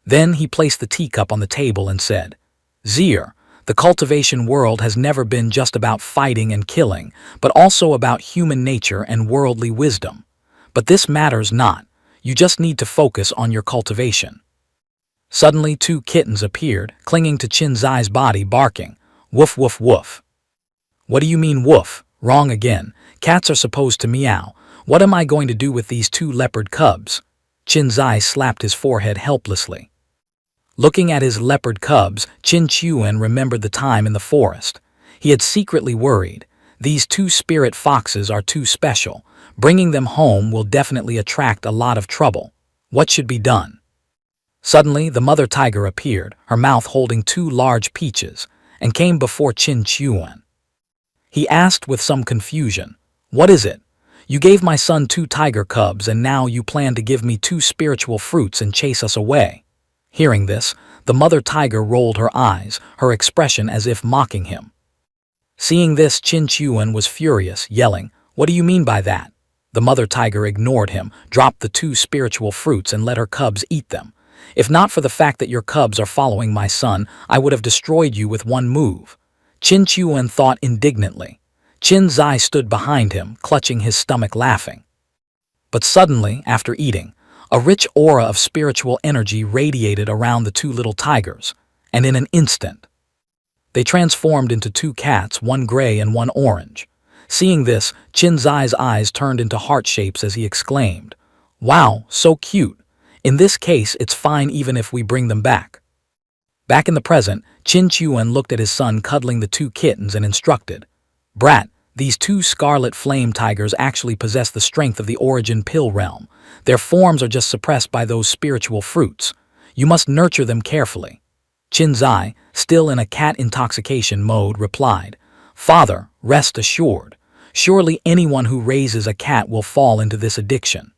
Then he placed the teacup on the table and said, Zir, the cultivation world has never been just about fighting and killing, but also about human nature and worldly wisdom. But this matters not. You just need to focus on your cultivation. Suddenly 2 kittens appeared, clinging to Qin Zai's body, barking, "Woof, woof, woof." "What do you mean woof?" "Wrong again. Cats are supposed to meow. What am I going to do with these 2 leopard cubs?" Qin Zai slapped his forehead helplessly. Looking at his leopard cubs, Qin Chuan remembered the time in the forest. He had secretly worried. These 2 spirit foxes are too special. Bringing them home will definitely attract a lot of trouble. What should be done? Suddenly, the mother tiger appeared, her mouth holding 2 large peaches, and came before Qin Chuan. He asked with some confusion, "What is it? You gave my son 2 tiger cubs and now you plan to give me 2 spiritual fruits and chase us away." Hearing this, the mother tiger rolled her eyes, her expression as if mocking him. Seeing this, Qin Chuan was furious, yelling, "What do you mean by that?" The mother tiger ignored him, dropped the 2 spiritual fruits and let her cubs eat them. "If not for the fact that your cubs are following my son, I would have destroyed you with one move." Qin Chuan thought indignantly. Qin Zai stood behind him, clutching his stomach, laughing. But suddenly, after eating, a rich aura of spiritual energy radiated around the 2 little tigers, and in an instant, they transformed into 2 cats, one gray and one orange. Seeing this, Qin Zai's eyes turned into heart shapes as he exclaimed, "Wow, so cute. In this case, it's fine even if we bring them back." Back in the present, Qin Chuan looked at his son cuddling the 2 kittens and instructed, "Brat, these 2 scarlet flame tigers actually possess the strength of the origin pill realm. Their forms are just suppressed by those spiritual fruits. You must nurture them carefully." Qin Zai, still in a cat intoxication mode, replied, "Father, rest assured. Surely anyone who raises a cat will fall into this addiction."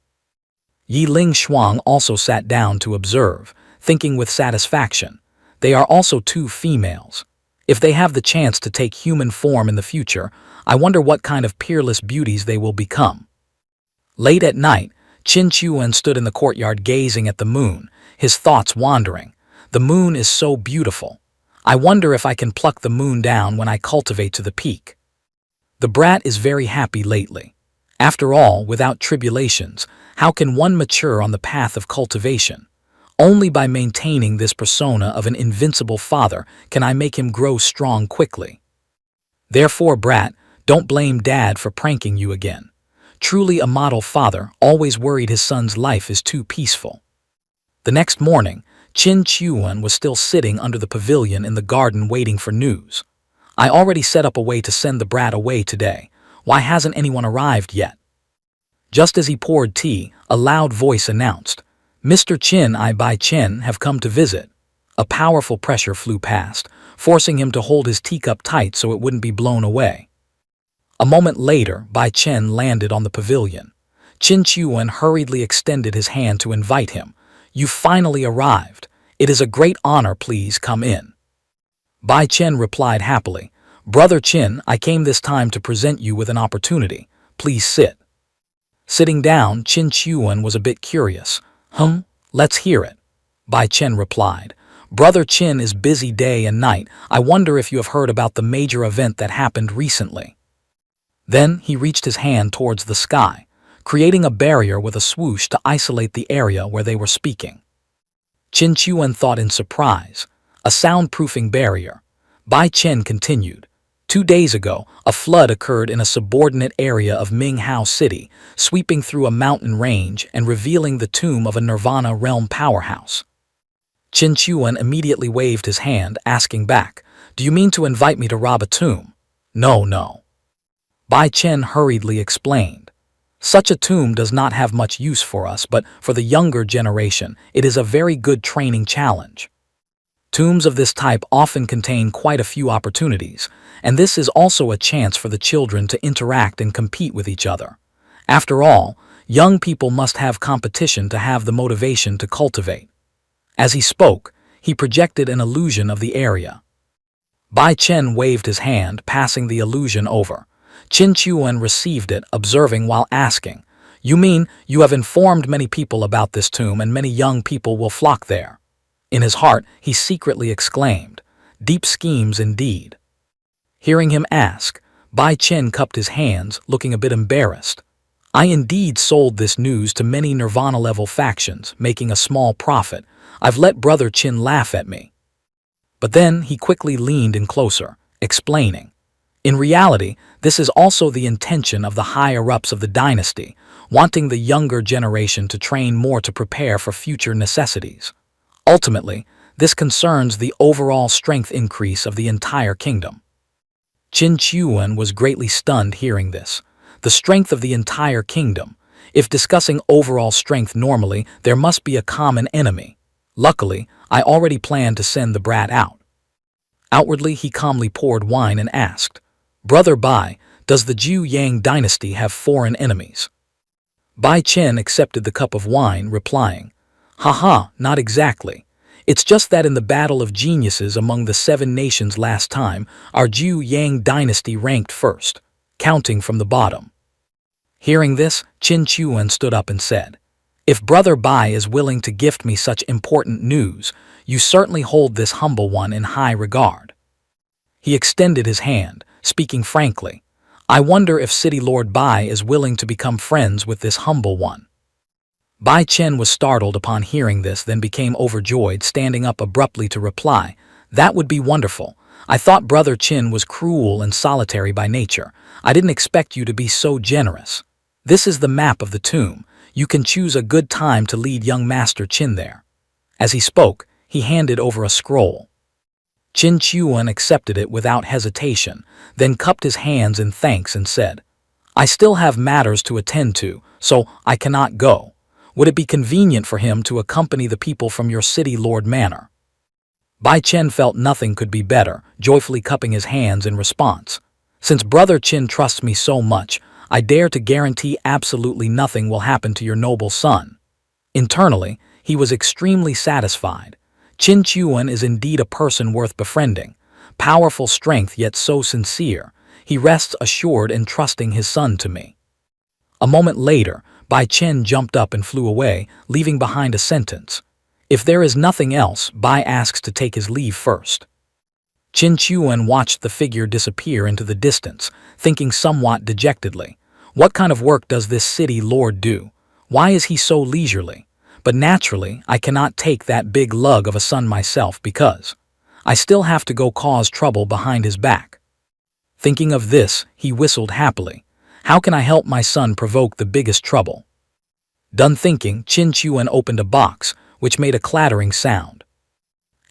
Yi Ling Shuang also sat down to observe, thinking with satisfaction. They are also 2 females. If they have the chance to take human form in the future, I wonder what kind of peerless beauties they will become. Late at night, Qin Chuan stood in the courtyard gazing at the moon, his thoughts wandering. The moon is so beautiful. I wonder if I can pluck the moon down when I cultivate to the peak. The brat is very happy lately. After all, without tribulations, how can one mature on the path of cultivation? Only by maintaining this persona of an invincible father can I make him grow strong quickly. Therefore, brat, don't blame dad for pranking you again. Truly a model father, always worried his son's life is too peaceful. The next morning, Qin Chuan was still sitting under the pavilion in the garden waiting for news. "I already set up a way to send the brat away today. Why hasn't anyone arrived yet?" Just as he poured tea, a loud voice announced, "Mr. Qin I Bai Chen have come to visit." A powerful pressure flew past, forcing him to hold his teacup tight so it wouldn't be blown away. A moment later, Bai Chen landed on the pavilion. Qin Chuan hurriedly extended his hand to invite him. "You finally arrived. It is a great honor, please come in." Bai Chen replied happily, "Brother Qin, I came this time to present you with an opportunity. Please sit." Sitting down, Qin Chuan was a bit curious. Let's hear it." Bai Chen replied, "Brother Qin is busy day and night. I wonder if you have heard about the major event that happened recently." Then he reached his hand towards the sky, creating a barrier with a swoosh to isolate the area where they were speaking. Qin Chuan thought in surprise, "A soundproofing barrier." Bai Chen continued, 2 days ago, a flood occurred in a subordinate area of Minghao City, sweeping through a mountain range and revealing the tomb of a Nirvana realm powerhouse." Qin Chuan immediately waved his hand, asking back, "Do you mean to invite me to rob a tomb?" No. Bai Chen hurriedly explained, "Such a tomb does not have much use for us, but for the younger generation, it is a very good training challenge. Tombs of this type often contain quite a few opportunities, and this is also a chance for the children to interact and compete with each other. After all, young people must have competition to have the motivation to cultivate." As he spoke, he projected an illusion of the area. Bai Chen waved his hand, passing the illusion over. Qin Chuan received it, observing while asking, "You mean you have informed many people about this tomb and many young people will flock there?" In his heart, he secretly exclaimed, Deep schemes indeed. Hearing him ask, Bai Chen cupped his hands, looking a bit embarrassed. I indeed sold this news to many Nirvana-level factions, making a small profit. I've let Brother Chin laugh at me. But then he quickly leaned in closer, explaining. In reality, this is also the intention of the higher-ups of the dynasty, wanting the younger generation to train more to prepare for future necessities. Ultimately, this concerns the overall strength increase of the entire kingdom. Qin Chuan was greatly stunned hearing this. The strength of the entire kingdom. If discussing overall strength normally, there must be a common enemy. Luckily, I already planned to send the brat out. Outwardly, he calmly poured wine and asked, Brother Bai, does the Zhu Yang dynasty have foreign enemies? Bai Chen accepted the cup of wine, replying, Haha, not exactly. It's just that in the battle of geniuses among the 7 nations last time, our Zhu Yang dynasty ranked first, counting from the bottom. Hearing this, Qin Chuan stood up and said, If Brother Bai is willing to gift me such important news, you certainly hold this humble one in high regard. He extended his hand, speaking frankly. I wonder if City Lord Bai is willing to become friends with this humble one. Bai Chen was startled upon hearing this, then became overjoyed, standing up abruptly to reply, That would be wonderful. I thought Brother Qin was cruel and solitary by nature. I didn't expect you to be so generous. This is the map of the tomb. You can choose a good time to lead young Master Qin there. As he spoke, he handed over a scroll. Qin Chuan accepted it without hesitation, then cupped his hands in thanks and said, I still have matters to attend to, so I cannot go. Would it be convenient for him to accompany the people from your city lord manor? Bai Chen felt nothing could be better, joyfully cupping his hands in response. Since Brother Qin trusts me so much, I dare to guarantee absolutely nothing will happen to your noble son. Internally, he was extremely satisfied. Qin Chuan is indeed a person worth befriending. Powerful strength yet so sincere. He rests assured in trusting his son to me. A moment later, Bai Chen jumped up and flew away, leaving behind a sentence. If there is nothing else, Bai asks to take his leave first. Qin Chuan watched the figure disappear into the distance, thinking somewhat dejectedly. What kind of work does this city lord do? Why is he so leisurely? But naturally, I cannot take that big lug of a son myself because I still have to go cause trouble behind his back. Thinking of this, he whistled happily. How can I help my son provoke the biggest trouble? Done thinking, Qin Chuan opened a box, which made a clattering sound.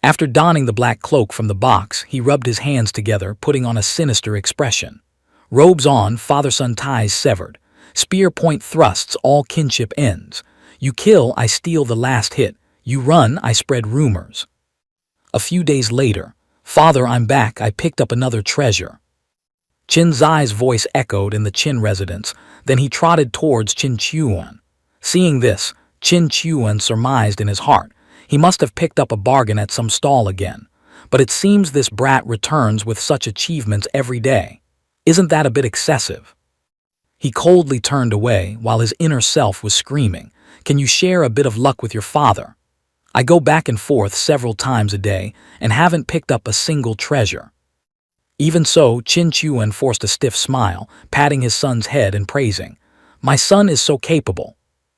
After donning the black cloak from the box, he rubbed his hands together, putting on a sinister expression. Robes on, father-son ties severed. Spear point thrusts, all kinship ends. You kill, I steal the last hit. You run, I spread rumors. A few days later, Father, I'm back, I picked up another treasure. Qin Zai's voice echoed in the Qin residence, then he trotted towards Qin Chuan. Seeing this, Qin Chuan surmised in his heart, he must have picked up a bargain at some stall again. But it seems this brat returns with such achievements every day. Isn't that a bit excessive? He coldly turned away while his inner self was screaming, Can you share a bit of luck with your father? I go back and forth several times a day and haven't picked up a single treasure. Even so, Qin Chuan forced a stiff smile, patting his son's head and praising, My son is so capable.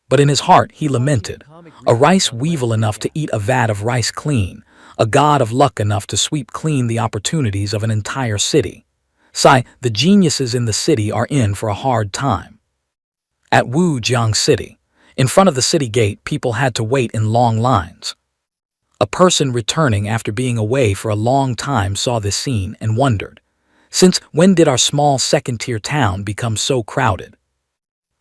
But in his heart he lamented, a rice weevil enough to eat a vat of rice clean, a god of luck enough to sweep clean the opportunities of an entire city. Sigh, the geniuses in the city are in for a hard time. At Wujiang City, in front of the city gate, people had to wait in long lines. A person returning after being away for a long time saw this scene and wondered, Since when did our small second-tier town become so crowded?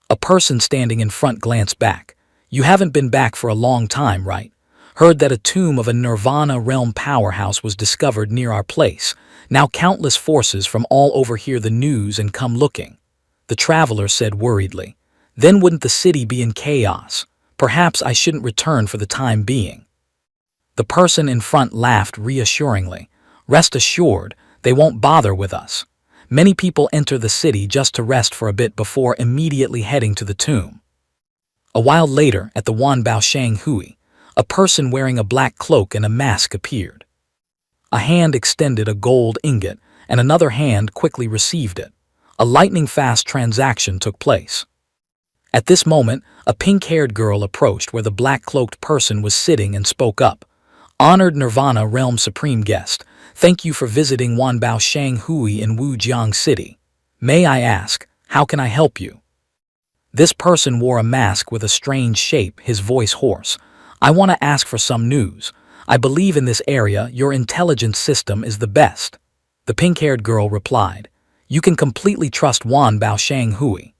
A person standing in front glanced back. You haven't been back for a long time, right? Heard that a tomb of a Nirvana realm powerhouse was discovered near our place. Now countless forces from all over hear the news and come looking. The traveler said worriedly. Then wouldn't the city be in chaos? Perhaps I shouldn't return for the time being. The person in front laughed reassuringly. Rest assured, they won't bother with us. Many people enter the city just to rest for a bit before immediately heading to the tomb. A while later, at the Wanbao Shang Hui, a person wearing a black cloak and a mask appeared. A hand extended a gold ingot, and another hand quickly received it. A lightning-fast transaction took place. At this moment, a pink-haired girl approached where the black-cloaked person was sitting and spoke up. "Honored Nirvana Realm Supreme Guest, thank you for visiting Wanbao Shang Hui in Wujiang City. May I ask, how can I help you?" This person wore a mask with a strange shape, his voice hoarse. "I want to ask for some news. I believe in this area your intelligence system is the best." The pink-haired girl replied, "You can completely trust Wanbao Shang Hui."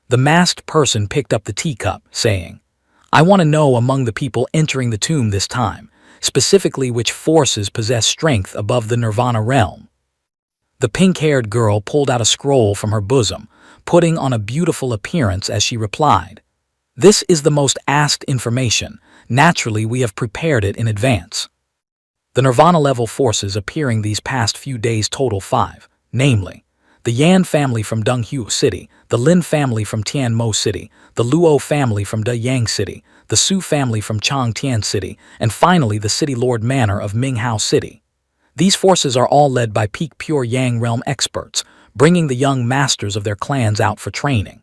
The masked person picked up the teacup, saying, "I want to know among the people entering the tomb this time, specifically which forces possess strength above the Nirvana realm." The pink-haired girl pulled out a scroll from her bosom, putting on a beautiful appearance as she replied, "This is the most asked information. Naturally, we have prepared it in advance. The Nirvana-level forces appearing these past few days total 5, namely, the Yan family from Donghu City, the Lin family from Tianmo City, the Luo family from Deyang City, the Su family from Chongtian City, and finally the City Lord Manor of Minghao City. These forces are all led by peak pure Yang realm experts, bringing the young masters of their clans out for training."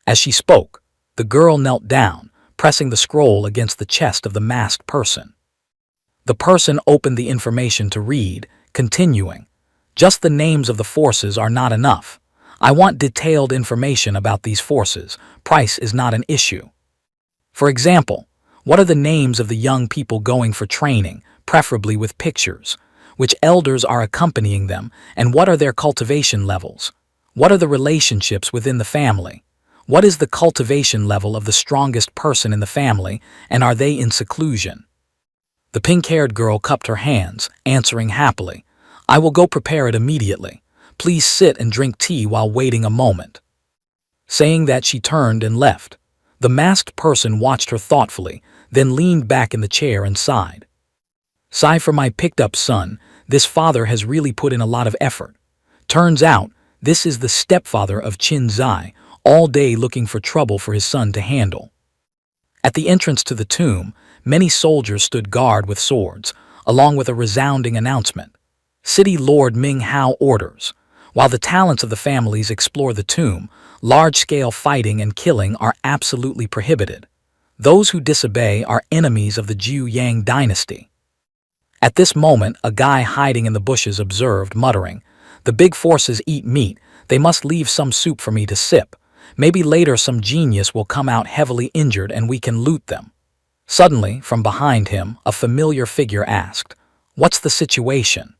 As she spoke, the girl knelt down, pressing the scroll against the chest of the masked person. The person opened the information to read, continuing, "Just the names of the forces are not enough. I want detailed information about these forces. Price is not an issue. For example, what are the names of the young people going for training, preferably with pictures? Which elders are accompanying them, and what are their cultivation levels? What are the relationships within the family? What is the cultivation level of the strongest person in the family, and are they in seclusion?" The pink-haired girl cupped her hands, answering happily, "I will go prepare it immediately. Please sit and drink tea while waiting a moment." Saying that, she turned and left. The masked person watched her thoughtfully, then leaned back in the chair and sighed. "Sigh for my picked-up son. This father has really put in a lot of effort. Turns out, this is the stepfather of Qin Zai, all day looking for trouble for his son to handle." At the entrance to the tomb, many soldiers stood guard with swords, along with a resounding announcement. "City Lord Ming Hao orders. While the talents of the families explore the tomb, large-scale fighting and killing are absolutely prohibited. Those who disobey are enemies of the Jiu Yang dynasty." At this moment, a guy hiding in the bushes observed, muttering, "The big forces eat meat. They must leave some soup for me to sip. Maybe later some genius will come out heavily injured and we can loot them." Suddenly, from behind him, a familiar figure asked, "What's the situation?"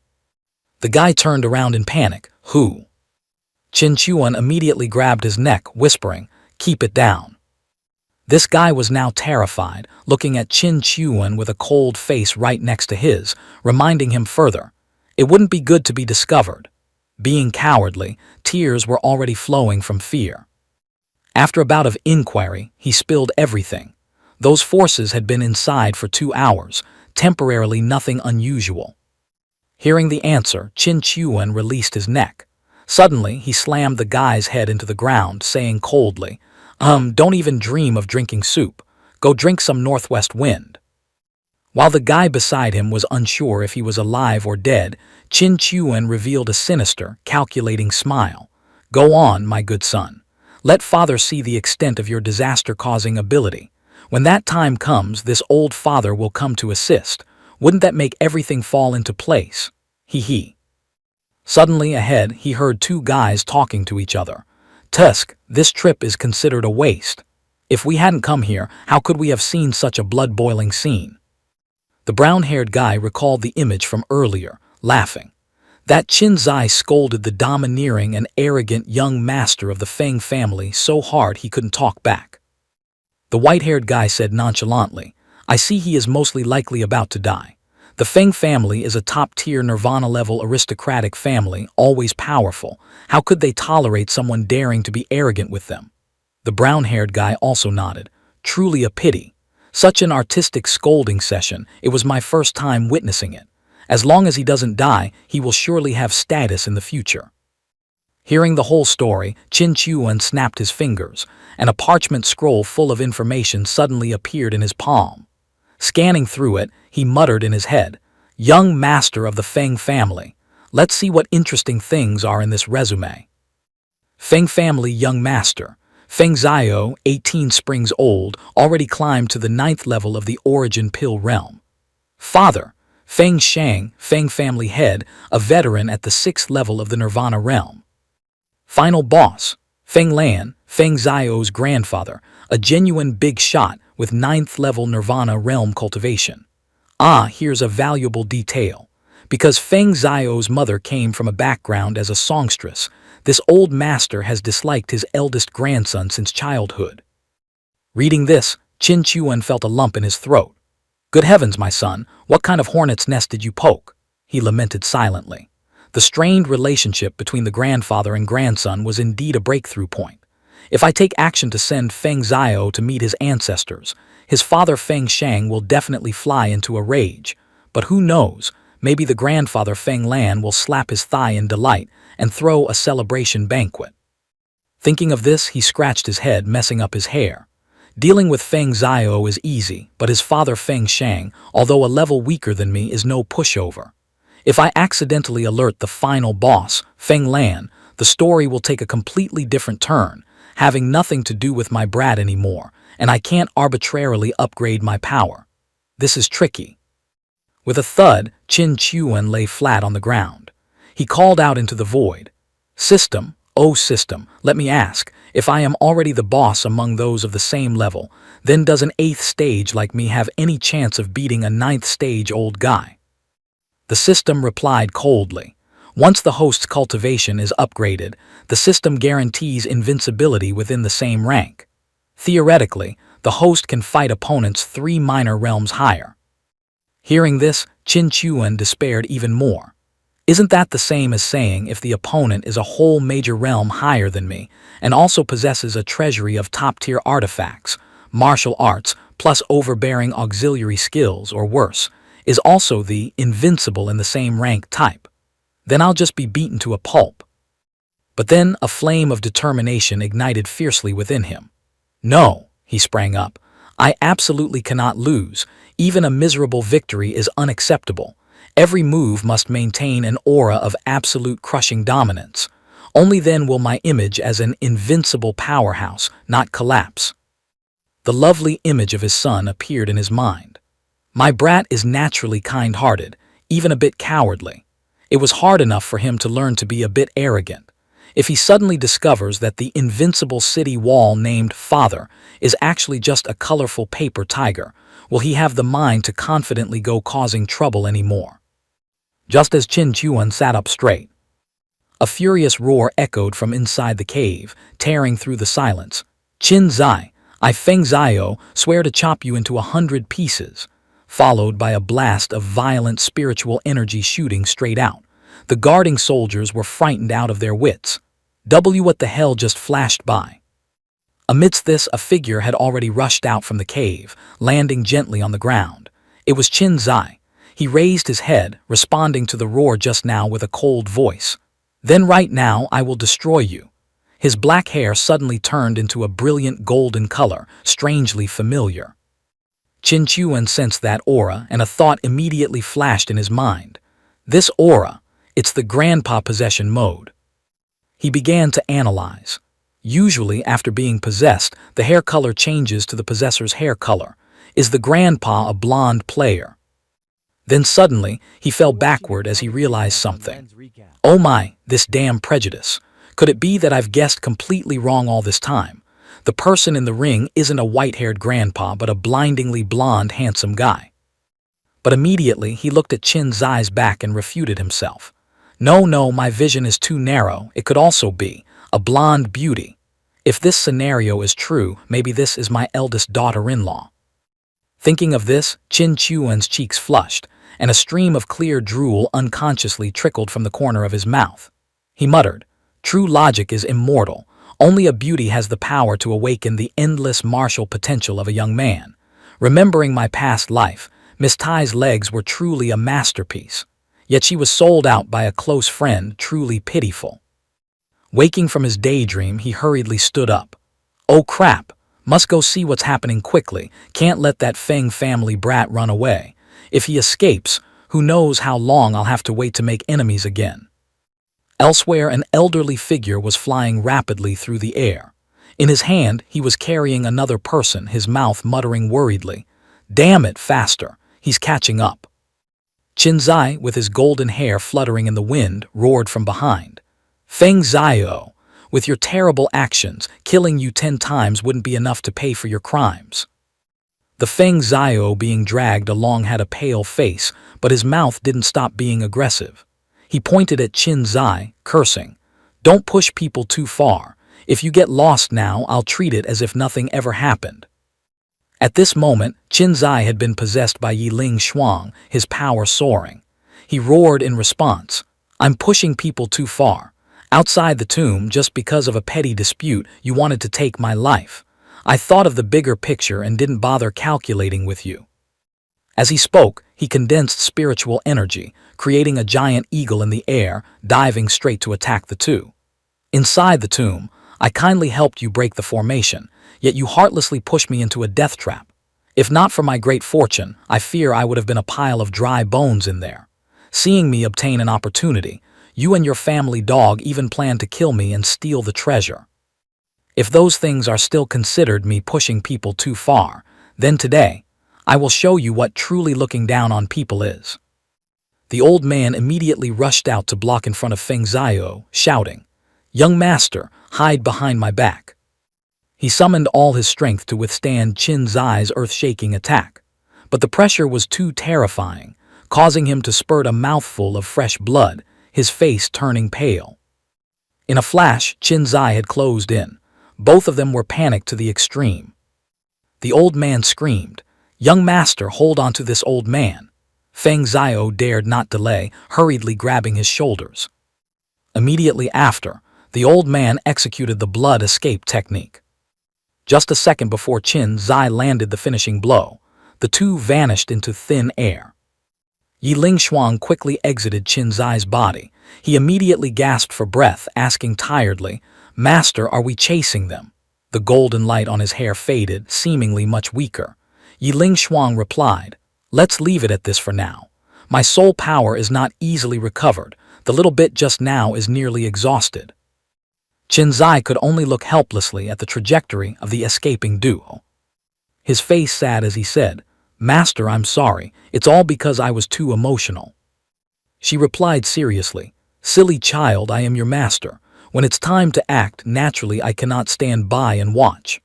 The guy turned around in panic. "Who?" Qin Chuan immediately grabbed his neck, whispering, "Keep it down." This guy was now terrified, looking at Qin Chuan with a cold face right next to his, reminding him further, it wouldn't be good to be discovered. Being cowardly, tears were already flowing from fear. After a bout of inquiry, he spilled everything. Those forces had been inside for 2 hours, temporarily nothing unusual. Hearing the answer, Qin Chuan released his neck. Suddenly, he slammed the guy's head into the ground, saying coldly, Don't even dream of drinking soup. Go drink some northwest wind." While the guy beside him was unsure if he was alive or dead, Qin Chuan revealed a sinister, calculating smile. "Go on, my good son. Let father see the extent of your disaster-causing ability. When that time comes, this old father will come to assist. Wouldn't that make everything fall into place? He. Suddenly ahead, he heard 2 guys talking to each other. "Tusk, this trip is considered a waste. If we hadn't come here, how could we have seen such a blood-boiling scene?" The brown-haired guy recalled the image from earlier, laughing. That Qin Zai scolded the domineering and arrogant young master of the Feng family so hard he couldn't talk back. The white-haired guy said nonchalantly, "I see he is mostly likely about to die. The Feng family is a top-tier Nirvana-level aristocratic family, always powerful. How could they tolerate someone daring to be arrogant with them?" The brown-haired guy also nodded. "Truly a pity. Such an artistic scolding session, it was my first time witnessing it. As long as he doesn't die, he will surely have status in the future." Hearing the whole story, Qin Chuan snapped his fingers, and a parchment scroll full of information suddenly appeared in his palm. Scanning through it, he muttered in his head, young master of the Feng family. Let's see what interesting things are in this resume. Feng family young master. Feng Zhao, 18 springs old, already climbed to the 9th level of the origin pill realm. Father, Feng Shang, Feng family head, a veteran at the 6th level of the Nirvana realm. Final boss, Feng Lan, Feng Zhao's grandfather, a genuine big shot with 9th level Nirvana realm cultivation. Ah, here's a valuable detail. Because Feng Zhao's mother came from a background as a songstress, this old master has disliked his eldest grandson since childhood. Reading this, Qin Chuan felt a lump in his throat. Good heavens, my son, what kind of hornet's nest did you poke? He lamented silently. The strained relationship between the grandfather and grandson was indeed a breakthrough point. If I take action to send Feng Zhao to meet his ancestors, his father Feng Shang will definitely fly into a rage. But who knows, maybe the grandfather Feng Lan will slap his thigh in delight and throw a celebration banquet. Thinking of this, he scratched his head, messing up his hair. Dealing with Feng Zhao is easy, but his father Feng Shang, although a level weaker than me, is no pushover. If I accidentally alert the final boss, Feng Lan, the story will take a completely different turn, having nothing to do with my brat anymore, and I can't arbitrarily upgrade my power. This is tricky. With a thud, Qin Chuan lay flat on the ground. He called out into the void. System, oh system, let me ask, if I am already the boss among those of the same level, then does an 8th stage like me have any chance of beating a 9th stage old guy? The system replied coldly. Once the host's cultivation is upgraded, the system guarantees invincibility within the same rank. Theoretically, the host can fight opponents 3 minor realms higher. Hearing this, Qin Chuan despaired even more. Isn't that the same as saying if the opponent is a whole major realm higher than me and also possesses a treasury of top-tier artifacts, martial arts, plus overbearing auxiliary skills, or worse, is also the invincible in the same rank type? Then I'll just be beaten to a pulp. But then a flame of determination ignited fiercely within him. No, he sprang up. I absolutely cannot lose. Even a miserable victory is unacceptable. Every move must maintain an aura of absolute crushing dominance. Only then will my image as an invincible powerhouse not collapse. The lovely image of his son appeared in his mind. My brat is naturally kind-hearted, even a bit cowardly. It was hard enough for him to learn to be a bit arrogant. If he suddenly discovers that the invincible city wall named Father is actually just a colorful paper tiger, will he have the mind to confidently go causing trouble anymore? Just as Qin Chuan sat up straight, a furious roar echoed from inside the cave, tearing through the silence. Qin Zai, I Feng Zhao swear to chop you into 100 pieces, followed by a blast of violent spiritual energy shooting straight out. The guarding soldiers were frightened out of their wits. What the hell just flashed by? Amidst this, a figure had already rushed out from the cave, landing gently on the ground. It was Qin Zai. He raised his head, responding to the roar just now with a cold voice. Then right now I will destroy you. His black hair suddenly turned into a brilliant golden color, strangely familiar. Qin Chuan sensed that aura, and a thought immediately flashed in his mind. This aura, it's the grandpa possession mode. He began to analyze. Usually, after being possessed, the hair color changes to the possessor's hair color. Is the grandpa a blonde player? Then suddenly, he fell backward as he realized something. Oh my, this damn prejudice. Could it be that I've guessed completely wrong all this time? The person in the ring isn't a white-haired grandpa, but a blindingly blonde, handsome guy. But immediately, he looked at Qin Zai's back and refuted himself. No, my vision is too narrow. It could also be a blonde beauty. If this scenario is true, maybe this is my eldest daughter-in-law. Thinking of this, Qin Chuan's cheeks flushed, and a stream of clear drool unconsciously trickled from the corner of his mouth. He muttered, "True logic is immortal. Only a beauty has the power to awaken the endless martial potential of a young man. Remembering my past life, Miss Tai's legs were truly a masterpiece. Yet she was sold out by a close friend, truly pitiful." Waking from his daydream, he hurriedly stood up. Oh crap, must go see what's happening quickly. Can't let that Feng family brat run away. If he escapes, Who knows how long I'll have to wait to make enemies again. Elsewhere, an elderly figure was flying rapidly through the air. In his hand, he was carrying another person, his mouth muttering worriedly, "Damn it, faster, he's catching up." Qinzai, with his golden hair fluttering in the wind, roared from behind, "Feng Zhao, with your terrible actions, killing you 10 times wouldn't be enough to pay for your crimes." The Feng Zhao being dragged along had a pale face, but his mouth didn't stop being aggressive. He pointed at Qinzai, cursing, "Don't push people too far. If you get lost now, I'll treat it as if nothing ever happened." At this moment, Qinzai had been possessed by Yiling Shuang, his power soaring. He roared in response, "I'm pushing people too far. Outside the tomb, just because of a petty dispute, you wanted to take my life. I thought of the bigger picture and didn't bother calculating with you." As he spoke, he condensed spiritual energy, creating a giant eagle in the air, diving straight to attack the two. "Inside the tomb, I kindly helped you break the formation, yet you heartlessly pushed me into a death trap. If not for my great fortune, I fear I would have been a pile of dry bones in there. Seeing me obtain an opportunity, you and your family dog even planned to kill me and steal the treasure. If those things are still considered me pushing people too far, then today, I will show you what truly looking down on people is." The old man immediately rushed out to block in front of Feng Zhao, shouting, "Young master, hide behind my back." He summoned all his strength to withstand Qinzai's earth-shaking attack, but the pressure was too terrifying, causing him to spurt a mouthful of fresh blood, his face turning pale. In a flash, Qinzai had closed in. Both of them were panicked to the extreme. The old man screamed, "Young master, hold on to this old man." Feng Zhao dared not delay, hurriedly grabbing his shoulders. Immediately after, the old man executed the blood escape technique. Just a second before Qinzai landed the finishing blow, the two vanished into thin air. Yiling Shuang quickly exited Qinzai's body. He immediately gasped for breath, asking tiredly, "Master, are we chasing them?" The golden light on his hair faded, seemingly much weaker. Yiling Shuang replied, "Let's leave it at this for now. My soul power is not easily recovered. The little bit just now is nearly exhausted." Qinzai could only look helplessly at the trajectory of the escaping duo. His face sad as he said, "Master, I'm sorry. It's all because I was too emotional." She replied seriously, "Silly child, I am your master. When it's time to act, naturally I cannot stand by and watch."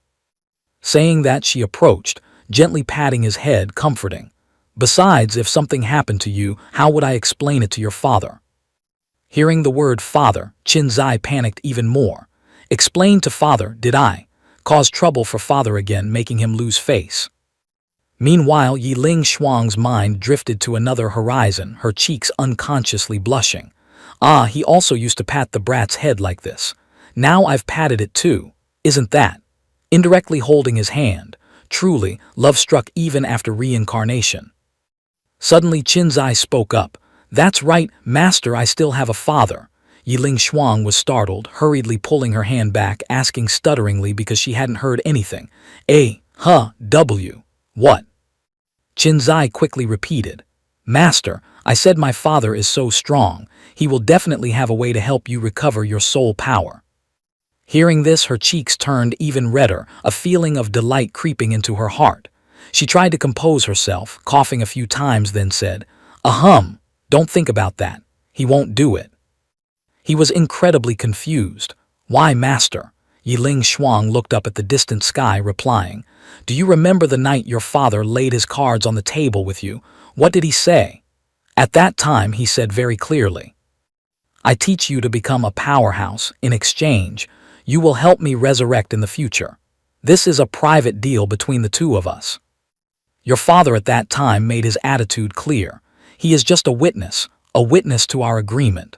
Saying that, she approached, gently patting his head, comforting. "Besides, if something happened to you, how would I explain it to your father?" Hearing the word father, Qinzai panicked even more. "Explain to father, did I? Cause trouble for father again, making him lose face." Meanwhile, Yiling Shuang's mind drifted to another horizon, her cheeks unconsciously blushing. "Ah, he also used to pat the brat's head like this. Now I've patted it too. Isn't that?" Indirectly holding his hand. Truly, love struck even after reincarnation. Suddenly Qinzai spoke up. "That's right, master, I still have a father." Yiling Shuang was startled, hurriedly pulling her hand back, asking stutteringly because she hadn't heard anything. What?" Qinzai quickly repeated, "Master, I said my father is so strong, he will definitely have a way to help you recover your soul power." Hearing this, her cheeks turned even redder, a feeling of delight creeping into her heart. She tried to compose herself, coughing a few times, then said, "Ahem, don't think about that. He won't do it." He was incredibly confused. "Why, master?" Yiling Shuang looked up at the distant sky, replying, "Do you remember the night your father laid his cards on the table with you? What did he say?" At that time, he said very clearly, "I teach you to become a powerhouse. In exchange, you will help me resurrect in the future. This is a private deal between the two of us." Your father at that time made his attitude clear. He is just a witness to our agreement.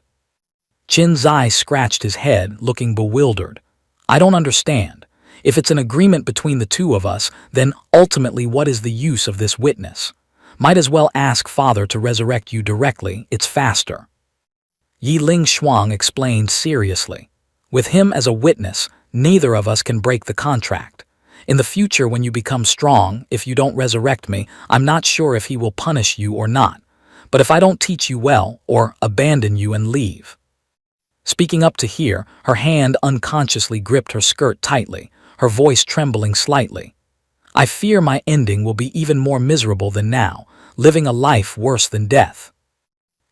Qinzai scratched his head, looking bewildered. "I don't understand. If it's an agreement between the two of us, then ultimately what is the use of this witness? Might as well ask father to resurrect you directly, it's faster." Yiling Shuang explained seriously. "With him as a witness, neither of us can break the contract. In the future, when you become strong, if you don't resurrect me, I'm not sure if he will punish you or not. But if I don't teach you well, or abandon you and leave. Speaking up to hear, her hand unconsciously gripped her skirt tightly, her voice trembling slightly. I fear my ending will be even more miserable than now, living a life worse than death.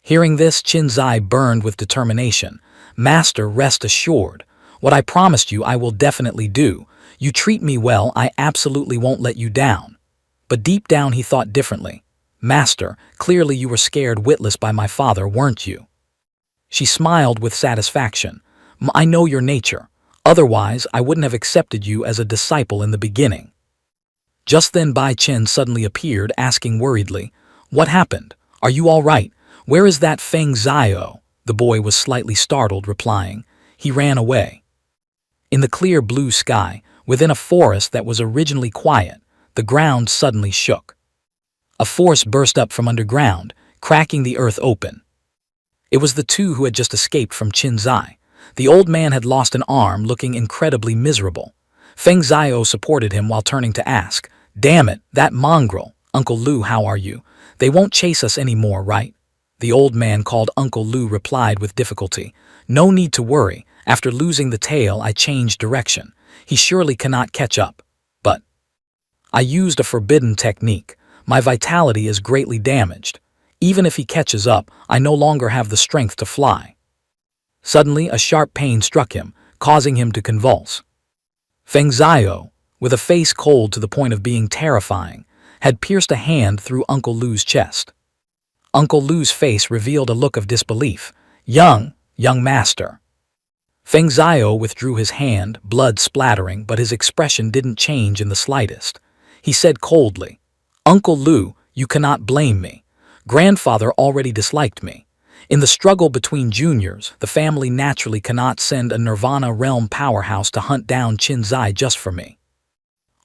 Hearing this, Qin's eye burned with determination. Master, rest assured. What I promised you I will definitely do. You treat me well, I absolutely won't let you down. But deep down he thought differently. Master, clearly you were scared witless by my father, weren't you? She smiled with satisfaction. I know your nature. Otherwise, I wouldn't have accepted you as a disciple in the beginning. Just then Bai Chen suddenly appeared, asking worriedly, What happened? Are you all right? Where is that Feng Zhao? The boy was slightly startled, replying, He ran away. In the clear blue sky, within a forest that was originally quiet, the ground suddenly shook. A force burst up from underground, cracking the earth open. It was the two who had just escaped from Qin's eye. The old man had lost an arm, looking incredibly miserable. Feng Zhao supported him while turning to ask, Damn it, that mongrel. Uncle Lu, how are you? They won't chase us anymore, right? The old man called Uncle Lu replied with difficulty, No need to worry. After losing the tail, I changed direction. He surely cannot catch up. But I used a forbidden technique. My vitality is greatly damaged. Even if he catches up, I no longer have the strength to fly. Suddenly, a sharp pain struck him, causing him to convulse. Feng Zhao, with a face cold to the point of being terrifying, had pierced a hand through Uncle Lu's chest. Uncle Lu's face revealed a look of disbelief. Young master. Feng Zhao withdrew his hand, blood splattering, but his expression didn't change in the slightest. He said coldly, Uncle Lu, you cannot blame me. Grandfather already disliked me. In the struggle between juniors, the family naturally cannot send a Nirvana realm powerhouse to hunt down Qin Zai just for me.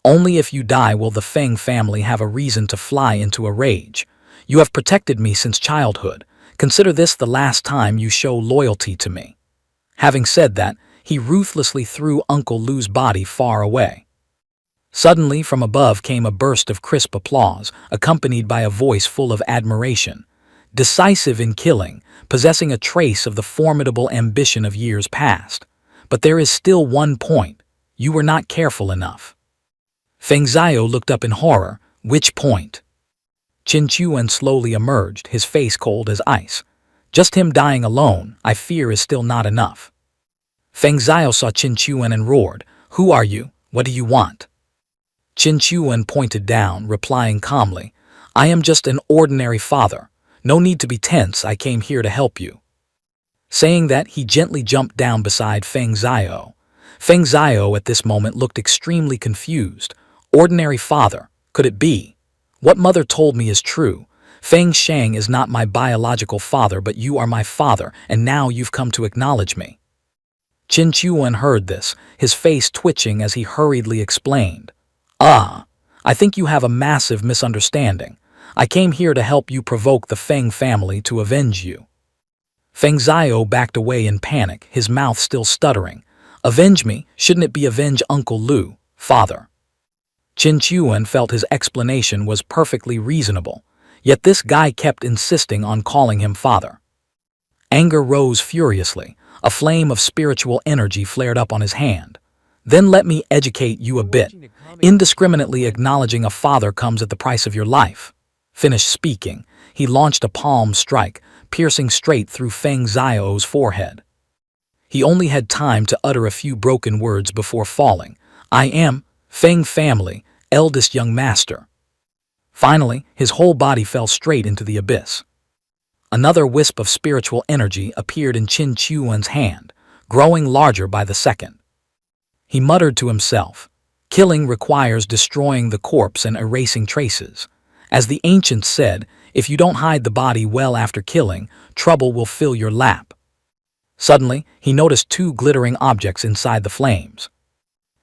Only if you die will the Feng family have a reason to fly into a rage. You have protected me since childhood. Consider this the last time you show loyalty to me. Having said that, he ruthlessly threw Uncle Lu's body far away. Suddenly, from above came a burst of crisp applause, accompanied by a voice full of admiration. Decisive in killing, possessing a trace of the formidable ambition of years past. But there is still one point. You were not careful enough. Feng Zhao looked up in horror. Which point? Qin Chuan slowly emerged, his face cold as ice. Just him dying alone, I fear, is still not enough. Feng Zhao saw Qin Chuan and roared, Who are you? What do you want? Qin Chuan pointed down, replying calmly, I am just an ordinary father. No need to be tense, I came here to help you. Saying that, he gently jumped down beside Feng Zhao. Feng Zhao at this moment looked extremely confused. Ordinary father, could it be? What mother told me is true. Feng Shang is not my biological father, but you are my father, and now you've come to acknowledge me. Qin Chuan heard this, his face twitching as he hurriedly explained. I think you have a massive misunderstanding. I came here to help you provoke the Feng family to avenge you. Feng Zhao backed away in panic, his mouth still stuttering. Avenge me? Shouldn't it be avenge Uncle Lu, father? Qin Chuan felt his explanation was perfectly reasonable, yet this guy kept insisting on calling him father. Anger rose furiously, a flame of spiritual energy flared up on his hand. Then let me educate you a bit. Indiscriminately acknowledging a father comes at the price of your life. Finished speaking, he launched a palm strike, piercing straight through Feng Zhao's forehead. He only had time to utter a few broken words before falling. I am Feng family, eldest young master. Finally, his whole body fell straight into the abyss. Another wisp of spiritual energy appeared in Qin Chuan's hand, growing larger by the second. He muttered to himself, Killing requires destroying the corpse and erasing traces. As the ancients said, if you don't hide the body well after killing, trouble will fill your lap. Suddenly, he noticed two glittering objects inside the flames.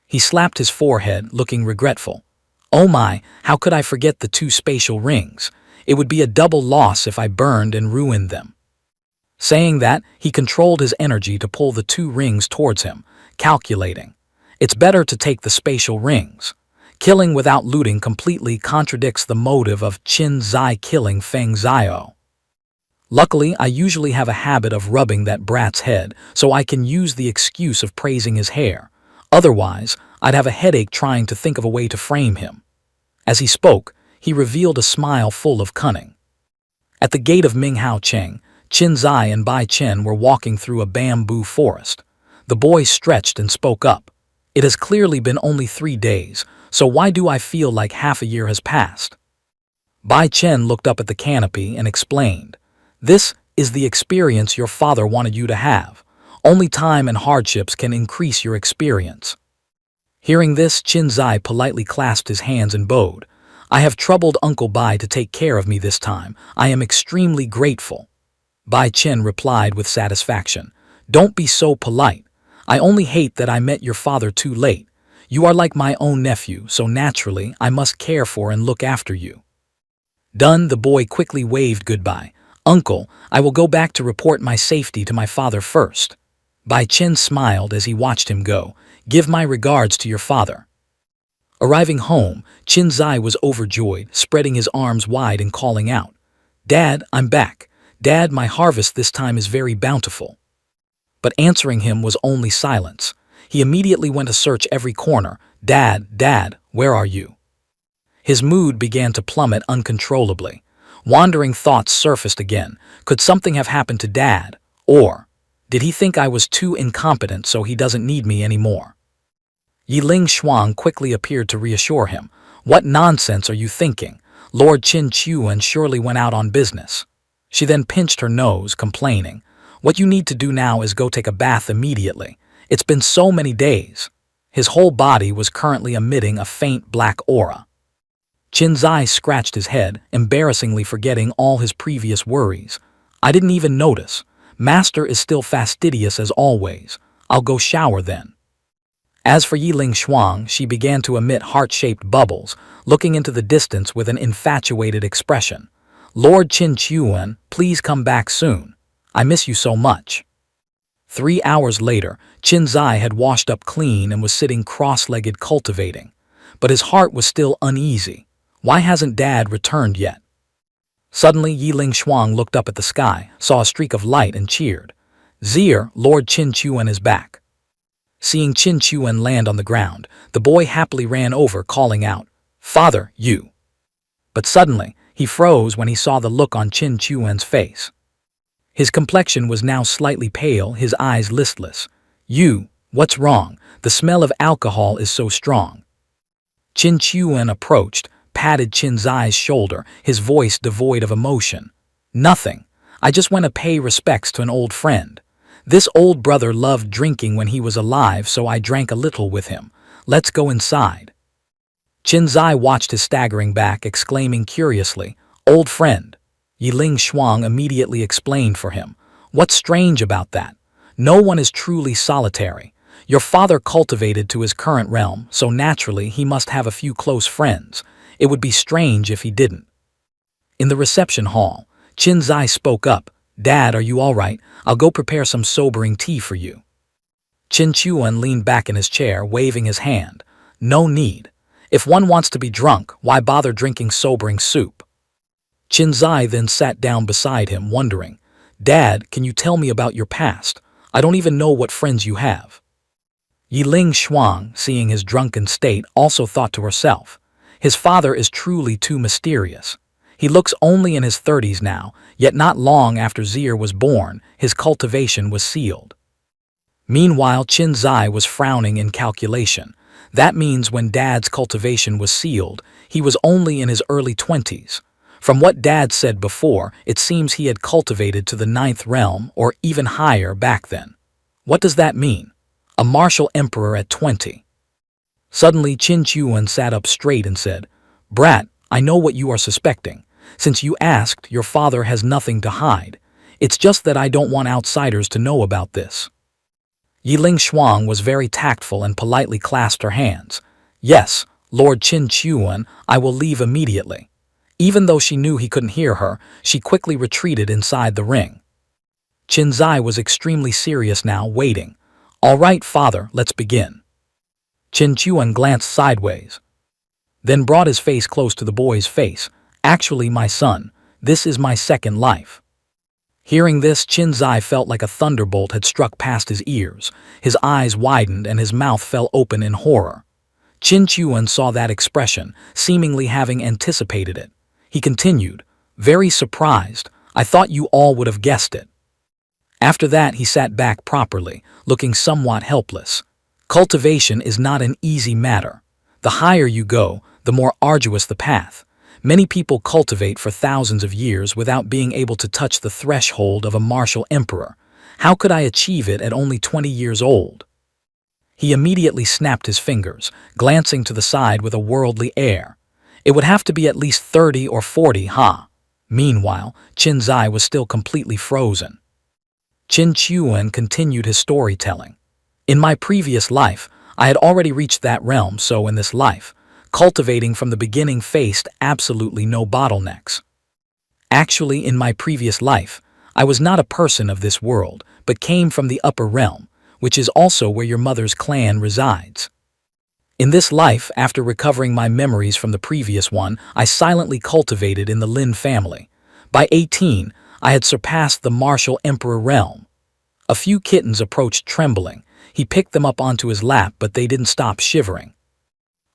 He slapped his forehead, looking regretful. Oh my, how could I forget the two spatial rings? It would be a double loss if I burned and ruined them. Saying that, he controlled his energy to pull the two rings towards him, calculating. It's better to take the spatial rings. Killing without looting completely contradicts the motive of Qin Zai killing Feng Zhao. Luckily, I usually have a habit of rubbing that brat's head, so I can use the excuse of praising his hair. Otherwise, I'd have a headache trying to think of a way to frame him. As he spoke, he revealed a smile full of cunning. At the gate of Minghao Cheng, Qin Zai and Bai Chen were walking through a bamboo forest. The boy stretched and spoke up. It has clearly been only 3 days, so why do I feel like half a year has passed? Bai Chen looked up at the canopy and explained, "This is the experience your father wanted you to have. Only time and hardships can increase your experience." Hearing this, Qin Zai politely clasped his hands and bowed. "I have troubled Uncle Bai to take care of me this time. I am extremely grateful." Bai Chen replied with satisfaction, "Don't be so polite. I only hate that I met your father too late. You are like my own nephew, so naturally I must care for and look after you." Done, the boy quickly waved goodbye. "Uncle, I will go back to report my safety to my father first." Bai Chen smiled as he watched him go. "Give my regards to your father." Arriving home, Qin Zai was overjoyed, spreading his arms wide and calling out, "Dad, I'm back. Dad, my harvest this time is very bountiful." But answering him was only silence. He immediately went to search every corner. "Dad, Dad, where are you?" His mood began to plummet uncontrollably. Wandering thoughts surfaced again. Could something have happened to Dad? Or did he think I was too incompetent so he doesn't need me anymore? Yiling Shuang quickly appeared to reassure him. "What nonsense are you thinking? Lord Qin Chuan surely went out on business." She then pinched her nose, complaining, "What you need to do now is go take a bath immediately. It's been so many days." His whole body was currently emitting a faint black aura. Qin Zai scratched his head, embarrassingly forgetting all his previous worries. "I didn't even notice. Master is still fastidious as always. I'll go shower then." As for Yiling Shuang, she began to emit heart-shaped bubbles, looking into the distance with an infatuated expression. "Lord Qin Chuan, please come back soon. I miss you so much." 3 hours later, Qin Zai had washed up clean and was sitting cross-legged cultivating. But his heart was still uneasy. Why hasn't Dad returned yet? Suddenly, Yiling Shuang looked up at the sky, saw a streak of light and cheered. "Zir, Lord Qin Chuan is back." Seeing Qin Chuan land on the ground, the boy happily ran over, calling out, "Father, you." But suddenly, he froze when he saw the look on Qin Chuan's face. His complexion was now slightly pale, his eyes listless. "You, what's wrong? The smell of alcohol is so strong." Qin Chuan approached, patted Qin Zai's shoulder, his voice devoid of emotion. "Nothing. I just went to pay respects to an old friend. This old brother loved drinking when he was alive, so I drank a little with him. Let's go inside." Qin Zai watched his staggering back, exclaiming curiously, "Old friend." Yiling Shuang immediately explained for him. "What's strange about that? No one is truly solitary. Your father cultivated to his current realm, so naturally he must have a few close friends. It would be strange if he didn't." In the reception hall, Qin Zai spoke up. "Dad, are you all right? I'll go prepare some sobering tea for you." Qin Chuan leaned back in his chair, waving his hand. "No need. If one wants to be drunk, why bother drinking sobering soup?" Qin Zai then sat down beside him, wondering, "Dad, can you tell me about your past? I don't even know what friends you have." Yiling Shuang, seeing his drunken state, also thought to herself, "His father is truly too mysterious. He looks only in his 30s now, yet not long after Zir was born, his cultivation was sealed." Meanwhile, Qin Zai was frowning in calculation. That means when Dad's cultivation was sealed, he was only in his early 20s. From what Dad said before, it seems he had cultivated to the 9th realm or even higher back then. What does that mean? A martial emperor at 20. Suddenly, Qin Chuan sat up straight and said, "Brat, I know what you are suspecting. Since you asked, your father has nothing to hide. It's just that I don't want outsiders to know about this." Yiling Shuang was very tactful and politely clasped her hands. "Yes, Lord Qin Chuan, I will leave immediately." Even though she knew he couldn't hear her, she quickly retreated inside the ring. Qin Zai was extremely serious now, waiting. "All right, father, let's begin." Qin Chuan glanced sideways, then brought his face close to the boy's face. "Actually, my son, this is my second life." Hearing this, Qin Zai felt like a thunderbolt had struck past his ears. His eyes widened and his mouth fell open in horror. Qin Chuan saw that expression, seemingly having anticipated it. He continued, very surprised. I thought you all would have guessed it. After that, he sat back properly, looking somewhat helpless. Cultivation is not an easy matter. The higher you go, the more arduous the path. Many people cultivate for thousands of years without being able to touch the threshold of a martial emperor. How could I achieve it at only 20 years old? He immediately snapped his fingers, glancing to the side with a worldly air. It would have to be at least 30 or 40, ha! Meanwhile, Qin Zai was still completely frozen. Qin Chuan continued his storytelling. In my previous life, I had already reached that realm, so in this life, cultivating from the beginning faced absolutely no bottlenecks. Actually, in my previous life, I was not a person of this world, but came from the upper realm, which is also where your mother's clan resides. In this life, after recovering my memories from the previous one, I silently cultivated in the Lin family. By 18, I had surpassed the martial emperor realm. A few kittens approached trembling. He picked them up onto his lap, but they didn't stop shivering.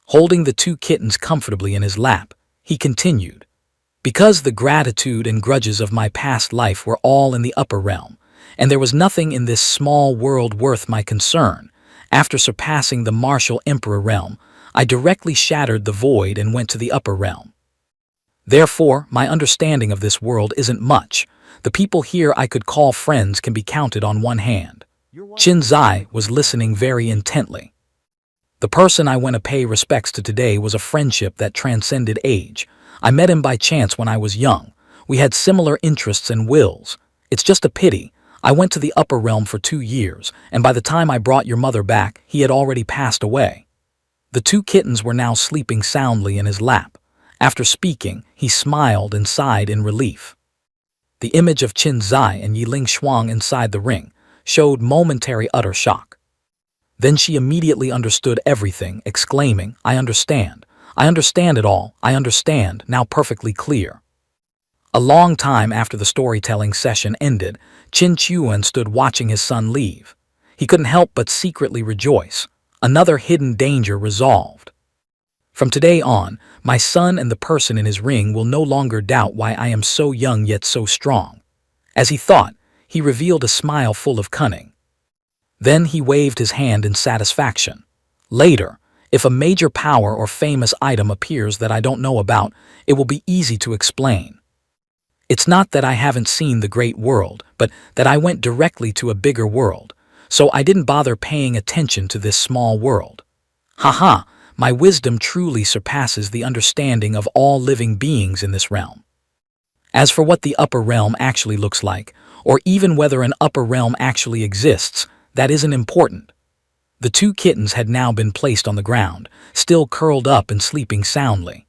Holding the 2 kittens comfortably in his lap, he continued, because the gratitude and grudges of my past life were all in the upper realm, and there was nothing in this small world worth my concern. After surpassing the martial emperor realm, I directly shattered the void and went to the upper realm. Therefore, my understanding of this world isn't much. The people here I could call friends can be counted on one hand. Qin Zai was listening very intently. The person I went to pay respects to today was a friendship that transcended age. I met him by chance when I was young. We had similar interests and wills. It's just a pity. I went to the upper realm for 2 years, and by the time I brought your mother back, he had already passed away. The 2 kittens were now sleeping soundly in his lap. After speaking, he smiled and sighed in relief. The image of Qin Zai and Yiling Shuang inside the ring showed momentary utter shock. Then she immediately understood everything, exclaiming, I understand it all, I understand, now perfectly clear. A long time after the storytelling session ended, Qin Chuan stood watching his son leave. He couldn't help but secretly rejoice. Another hidden danger resolved. From today on, my son and the person in his ring will no longer doubt why I am so young yet so strong. As he thought, he revealed a smile full of cunning. Then he waved his hand in satisfaction. Later, if a major power or famous item appears that I don't know about, it will be easy to explain. It's not that I haven't seen the great world, but that I went directly to a bigger world, so I didn't bother paying attention to this small world. Haha, my wisdom truly surpasses the understanding of all living beings in this realm. As for what the upper realm actually looks like, or even whether an upper realm actually exists, that isn't important. The 2 kittens had now been placed on the ground, still curled up and sleeping soundly.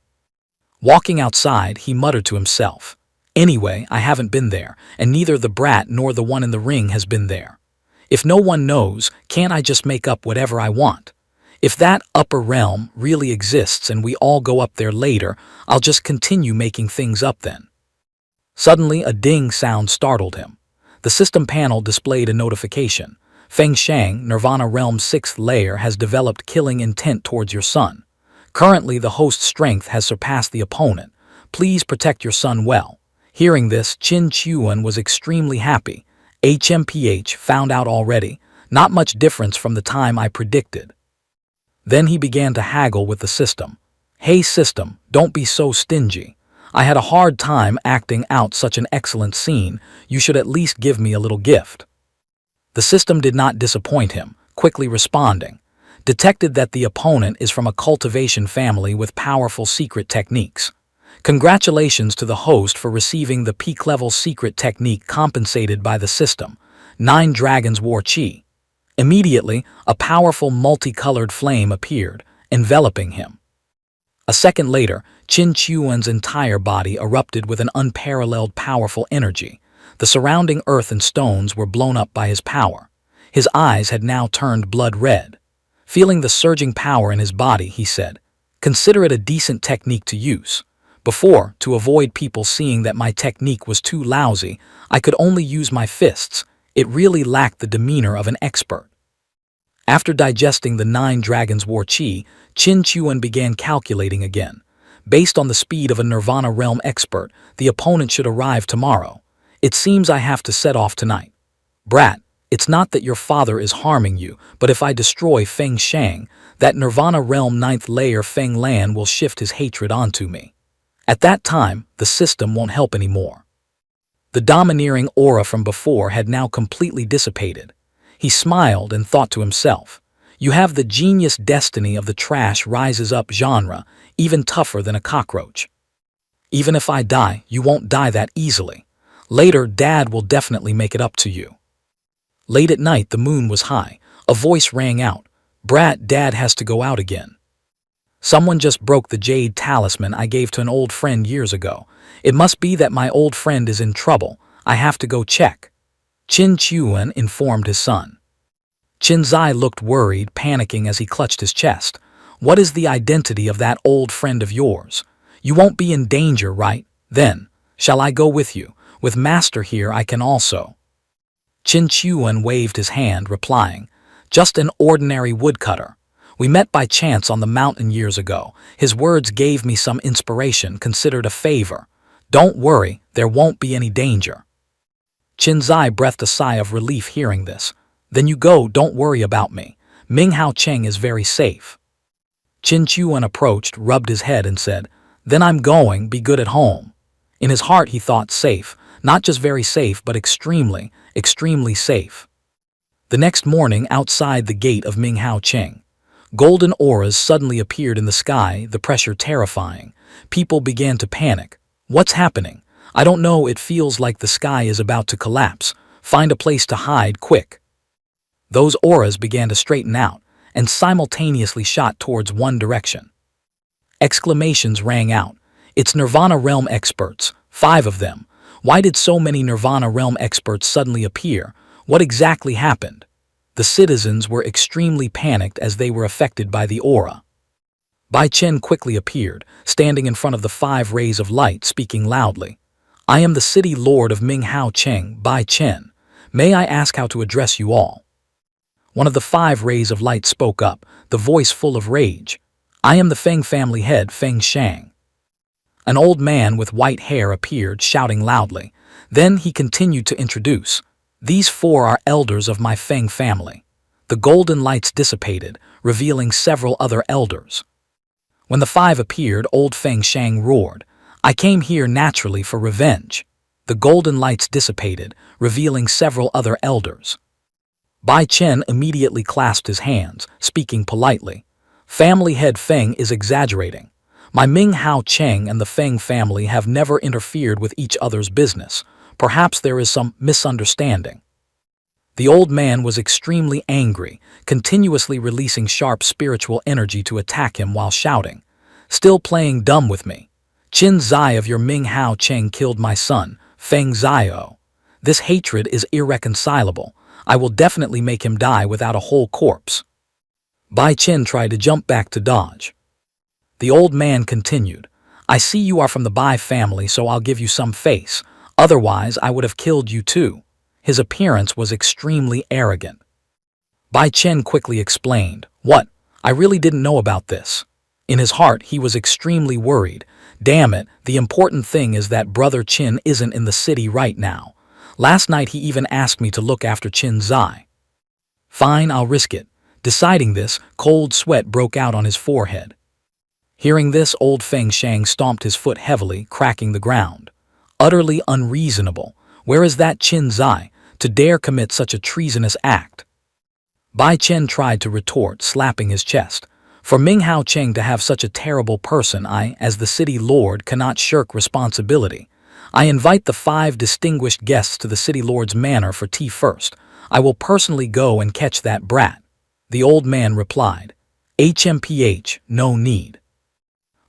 Walking outside, he muttered to himself, anyway, I haven't been there, and neither the brat nor the one in the ring has been there. If no one knows, can't I just make up whatever I want? If that upper realm really exists and we all go up there later, I'll just continue making things up then. Suddenly, a ding sound startled him. The system panel displayed a notification. Feng Shang, Nirvana Realm's 6th layer, has developed killing intent towards your son. Currently, the host's strength has surpassed the opponent. Please protect your son well. Hearing this, Qin Chuan was extremely happy. HMPH found out already. Not much difference from the time I predicted. Then he began to haggle with the system. Hey system, don't be so stingy. I had a hard time acting out such an excellent scene. You should at least give me a little gift. The system did not disappoint him, quickly responding. Detected that the opponent is from a cultivation family with powerful secret techniques. Congratulations to the host for receiving the peak-level secret technique compensated by the system. 9 Dragons War Chi. Immediately, a powerful multicolored flame appeared, enveloping him. A second later, Qin Chuan's entire body erupted with an unparalleled powerful energy. The surrounding earth and stones were blown up by his power. His eyes had now turned blood red. Feeling the surging power in his body, he said, consider it a decent technique to use. Before, to avoid people seeing that my technique was too lousy, I could only use my fists. It really lacked the demeanor of an expert. After digesting the 9 Dragons War Chi, Qin Chuan began calculating again. Based on the speed of a Nirvana Realm expert, the opponent should arrive tomorrow. It seems I have to set off tonight. Brat, it's not that your father is harming you, but if I destroy Feng Shang, that Nirvana Realm 9th layer Feng Lan will shift his hatred onto me. At that time, the system won't help anymore. The domineering aura from before had now completely dissipated. He smiled and thought to himself, you have the genius destiny of the trash rises up genre, even tougher than a cockroach. Even if I die, you won't die that easily. Later, Dad will definitely make it up to you. Late at night, the moon was high. A voice rang out, Brat, Dad has to go out again. Someone just broke the jade talisman I gave to an old friend years ago. It must be that my old friend is in trouble. I have to go check. Qin Chuan informed his son. Qin Zai looked worried, panicking as he clutched his chest. What is the identity of that old friend of yours? You won't be in danger, right? Then, shall I go with you? With Master here I can also. Qin Chuan waved his hand, replying, just an ordinary woodcutter. We met by chance on the mountain years ago. His words gave me some inspiration, considered a favor. Don't worry, there won't be any danger. Qin Zai breathed a sigh of relief hearing this. Then you go, don't worry about me. Ming Hao Cheng is very safe. Qin Chuan approached, rubbed his head and said, then I'm going, be good at home. In his heart he thought safe, not just very safe but extremely, extremely safe. The next morning outside the gate of Ming Hao Cheng, golden auras suddenly appeared in the sky, the pressure terrifying. People began to panic. What's happening? I don't know, it feels like the sky is about to collapse. Find a place to hide, quick. Those auras began to straighten out and simultaneously shot towards one direction. Exclamations rang out. It's Nirvana Realm experts, 5 of them. Why did so many Nirvana Realm experts suddenly appear? What exactly happened? The citizens were extremely panicked as they were affected by the aura. Bai Chen quickly appeared, standing in front of the 5 rays of light, speaking loudly. I am the city lord of Ming Hao Cheng, Bai Chen. May I ask how to address you all? One of the 5 rays of light spoke up, the voice full of rage. I am the Feng family head, Feng Shang. An old man with white hair appeared, shouting loudly. Then he continued to introduce. These 4 are elders of my Feng family. The golden lights dissipated, revealing several other elders. When the 5 appeared, old Feng Shang roared. I came here naturally for revenge. The golden lights dissipated, revealing several other elders. Bai Chen immediately clasped his hands, speaking politely. Family head Feng is exaggerating. My Ming Hao Cheng and the Feng family have never interfered with each other's business. Perhaps there is some misunderstanding. The old man was extremely angry, continuously releasing sharp spiritual energy to attack him while shouting. Still playing dumb with me. Qin Zai of your Ming Hao Cheng killed my son, Feng Zio. This hatred is irreconcilable. I will definitely make him die without a whole corpse. Bai Chen tried to jump back to dodge. The old man continued. I see you are from the Bai family, so I'll give you some face. Otherwise, I would have killed you too. His appearance was extremely arrogant. Bai Chen quickly explained. What? I really didn't know about this. In his heart, he was extremely worried. Damn it, the important thing is that Brother Qin isn't in the city right now. Last night he even asked me to look after Qin Zai. Fine, I'll risk it. Deciding this, cold sweat broke out on his forehead. Hearing this, old Feng Shang stomped his foot heavily, cracking the ground. Utterly unreasonable. Where is that Qin Zai to dare commit such a treasonous act? Bai Chen tried to retort, slapping his chest. For Ming Hao Cheng to have such a terrible person, I, as the city lord, cannot shirk responsibility. I invite the 5 distinguished guests to the city lord's manor for tea first. I will personally go and catch that brat. The old man replied. HMPH, no need.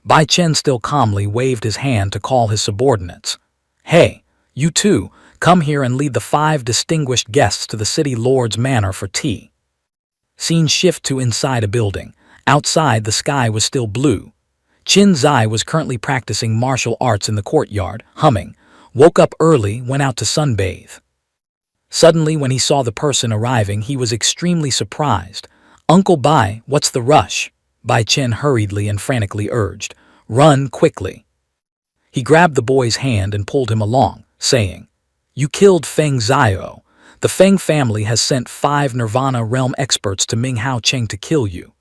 Bai Chen still calmly waved his hand to call his subordinates. Hey, you two, come here and lead the 5 distinguished guests to the city lord's manor for tea. Scene shift to inside a building. Outside, the sky was still blue. Qin Zai was currently practicing martial arts in the courtyard, humming, woke up early, went out to sunbathe. Suddenly, when he saw the person arriving, he was extremely surprised. "Uncle Bai, what's the rush?" Bai Chen hurriedly and frantically urged. "Run quickly." He grabbed the boy's hand and pulled him along, saying, "You killed Feng Zio. The Feng family has sent 5 Nirvana realm experts to Minghao Cheng to kill you."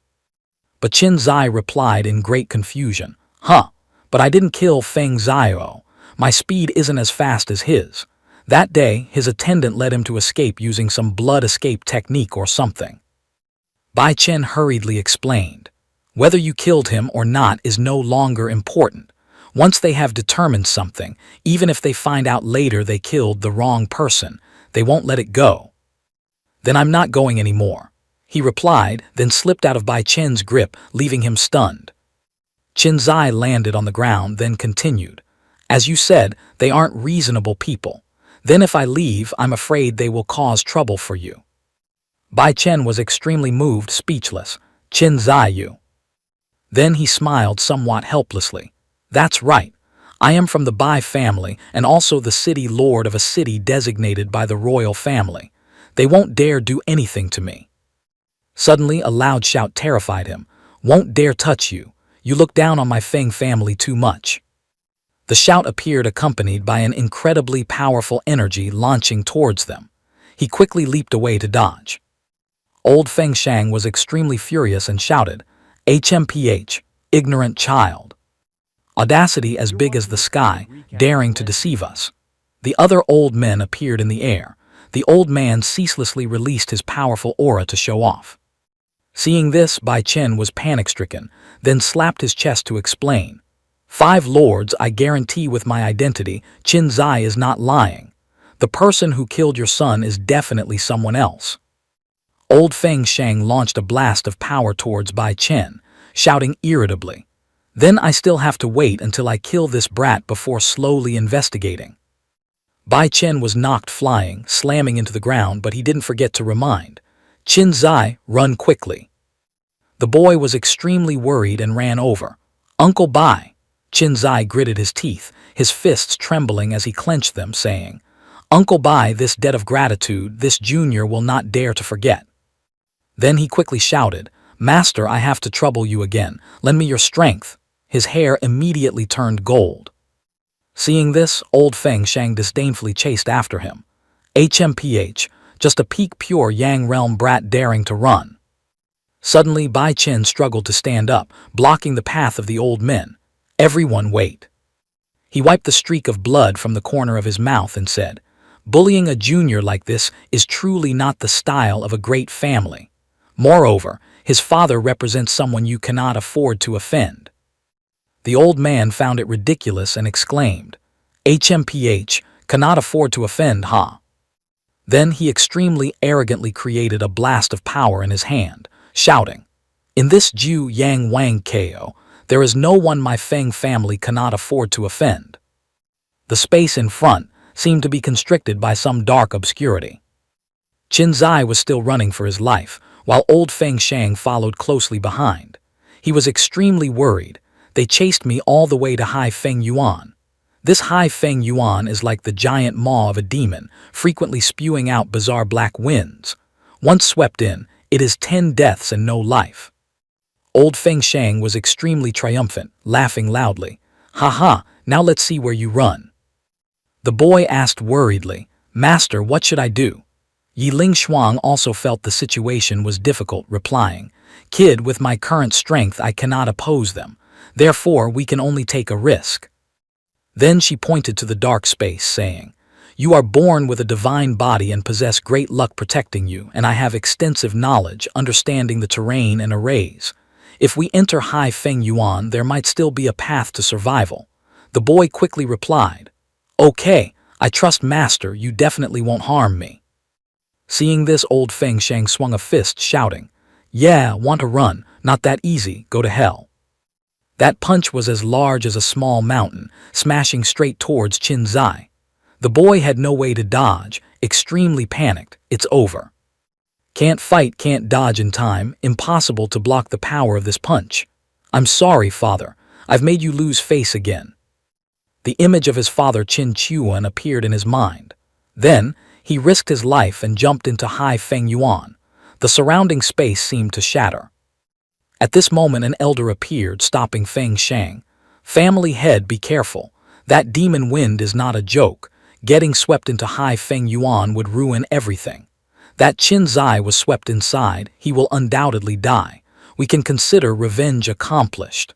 But Qin Zai replied in great confusion, But I didn't kill Feng Zio. My speed isn't as fast as his. That day, his attendant led him to escape using some blood escape technique or something." Bai Chen hurriedly explained, "Whether you killed him or not is no longer important. Once they have determined something, even if they find out later they killed the wrong person, they won't let it go." "Then I'm not going anymore," he replied, then slipped out of Bai Chen's grip, leaving him stunned. Qin Zai landed on the ground, then continued, "As you said, they aren't reasonable people. Then if I leave, I'm afraid they will cause trouble for you." Bai Chen was extremely moved, speechless. "Qin Zai, you." Then he smiled somewhat helplessly. "That's right. I am from the Bai family and also the city lord of a city designated by the royal family. They won't dare do anything to me." Suddenly, a loud shout terrified him. "Won't dare touch you. You look down on my Feng family too much." The shout appeared accompanied by an incredibly powerful energy launching towards them. He quickly leaped away to dodge. Old Feng Shang was extremely furious and shouted, "HMPH, ignorant child. Audacity as big as the sky, daring to deceive us." The other old men appeared in the air. The old man ceaselessly released his powerful aura to show off. Seeing this, Bai Chen was panic-stricken, then slapped his chest to explain, "5 lords, I guarantee with my identity, Qin Zai is not lying. The person who killed your son is definitely someone else." Old Feng Shang launched a blast of power towards Bai Chen, shouting irritably, "Then I still have to wait until I kill this brat before slowly investigating." Bai Chen was knocked flying, slamming into the ground, but he didn't forget to remind, "Qin Zai, run quickly." The boy was extremely worried and ran over. "Uncle Bai." Qin Zai gritted his teeth, his fists trembling as he clenched them, saying, "Uncle Bai, this debt of gratitude, this junior will not dare to forget." Then he quickly shouted, "Master, I have to trouble you again. Lend me your strength." His hair immediately turned gold. Seeing this, old Feng Shang disdainfully chased after him. "HMPH, just a peak pure Yang realm brat daring to run." Suddenly, Bai Chen struggled to stand up, blocking the path of the old men. "Everyone wait." He wiped the streak of blood from the corner of his mouth and said, "Bullying a junior like this is truly not the style of a great family. Moreover, his father represents someone you cannot afford to offend." The old man found it ridiculous and exclaimed, "HMPH, cannot afford to offend, huh?" Then he extremely arrogantly created a blast of power in his hand, shouting, "In this Ju Yang Wang KO, there is no one my Feng family cannot afford to offend." The space in front seemed to be constricted by some dark obscurity. Qin Zai was still running for his life, while old Feng Shang followed closely behind. He was extremely worried. "They chased me all the way to Hai Feng Yuan. This Hai Feng Yuan is like the giant maw of a demon, frequently spewing out bizarre black winds. Once swept in, it is 10 deaths and no life." Old Feng Shang was extremely triumphant, laughing loudly. "Ha, now let's see where you run." The boy asked worriedly, "Master, what should I do?" Yi Ling Shuang also felt the situation was difficult, replying, "Kid, with my current strength I cannot oppose them. Therefore, we can only take a risk." Then she pointed to the dark space, saying, "You are born with a divine body and possess great luck protecting you, and I have extensive knowledge, understanding the terrain and arrays. If we enter Hai Feng Yuan, there might still be a path to survival." The boy quickly replied, "Okay, I trust Master, you definitely won't harm me." Seeing this, old Feng Shang swung a fist, shouting, "Yeah, want to run, not that easy, go to hell." That punch was as large as a small mountain, smashing straight towards Qin Zai. The boy had no way to dodge, extremely panicked. "It's over. Can't fight, can't dodge in time, impossible to block the power of this punch. I'm sorry, father. I've made you lose face again." The image of his father Qin Chuan appeared in his mind. Then, he risked his life and jumped into Hai Feng Yuan. The surrounding space seemed to shatter. At this moment an elder appeared, stopping Feng Shang. "Family head, be careful. That demon wind is not a joke. Getting swept into Hai Feng Yuan would ruin everything. That Qin Zai was swept inside, he will undoubtedly die. We can consider revenge accomplished."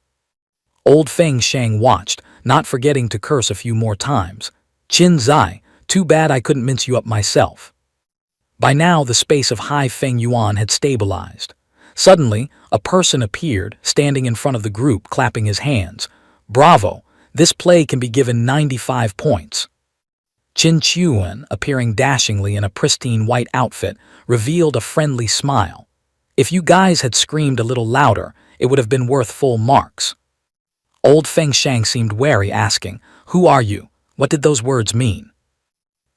Old Feng Shang watched, not forgetting to curse a few more times. "Qin Zai, too bad I couldn't mince you up myself." By now the space of Hai Feng Yuan had stabilized. Suddenly, a person appeared, standing in front of the group, clapping his hands. "Bravo! This play can be given 95 points." Qin Chuan, appearing dashingly in a pristine white outfit, revealed a friendly smile. "If you guys had screamed a little louder, it would have been worth full marks." Old Feng Shang seemed wary, asking, "Who are you? What did those words mean?"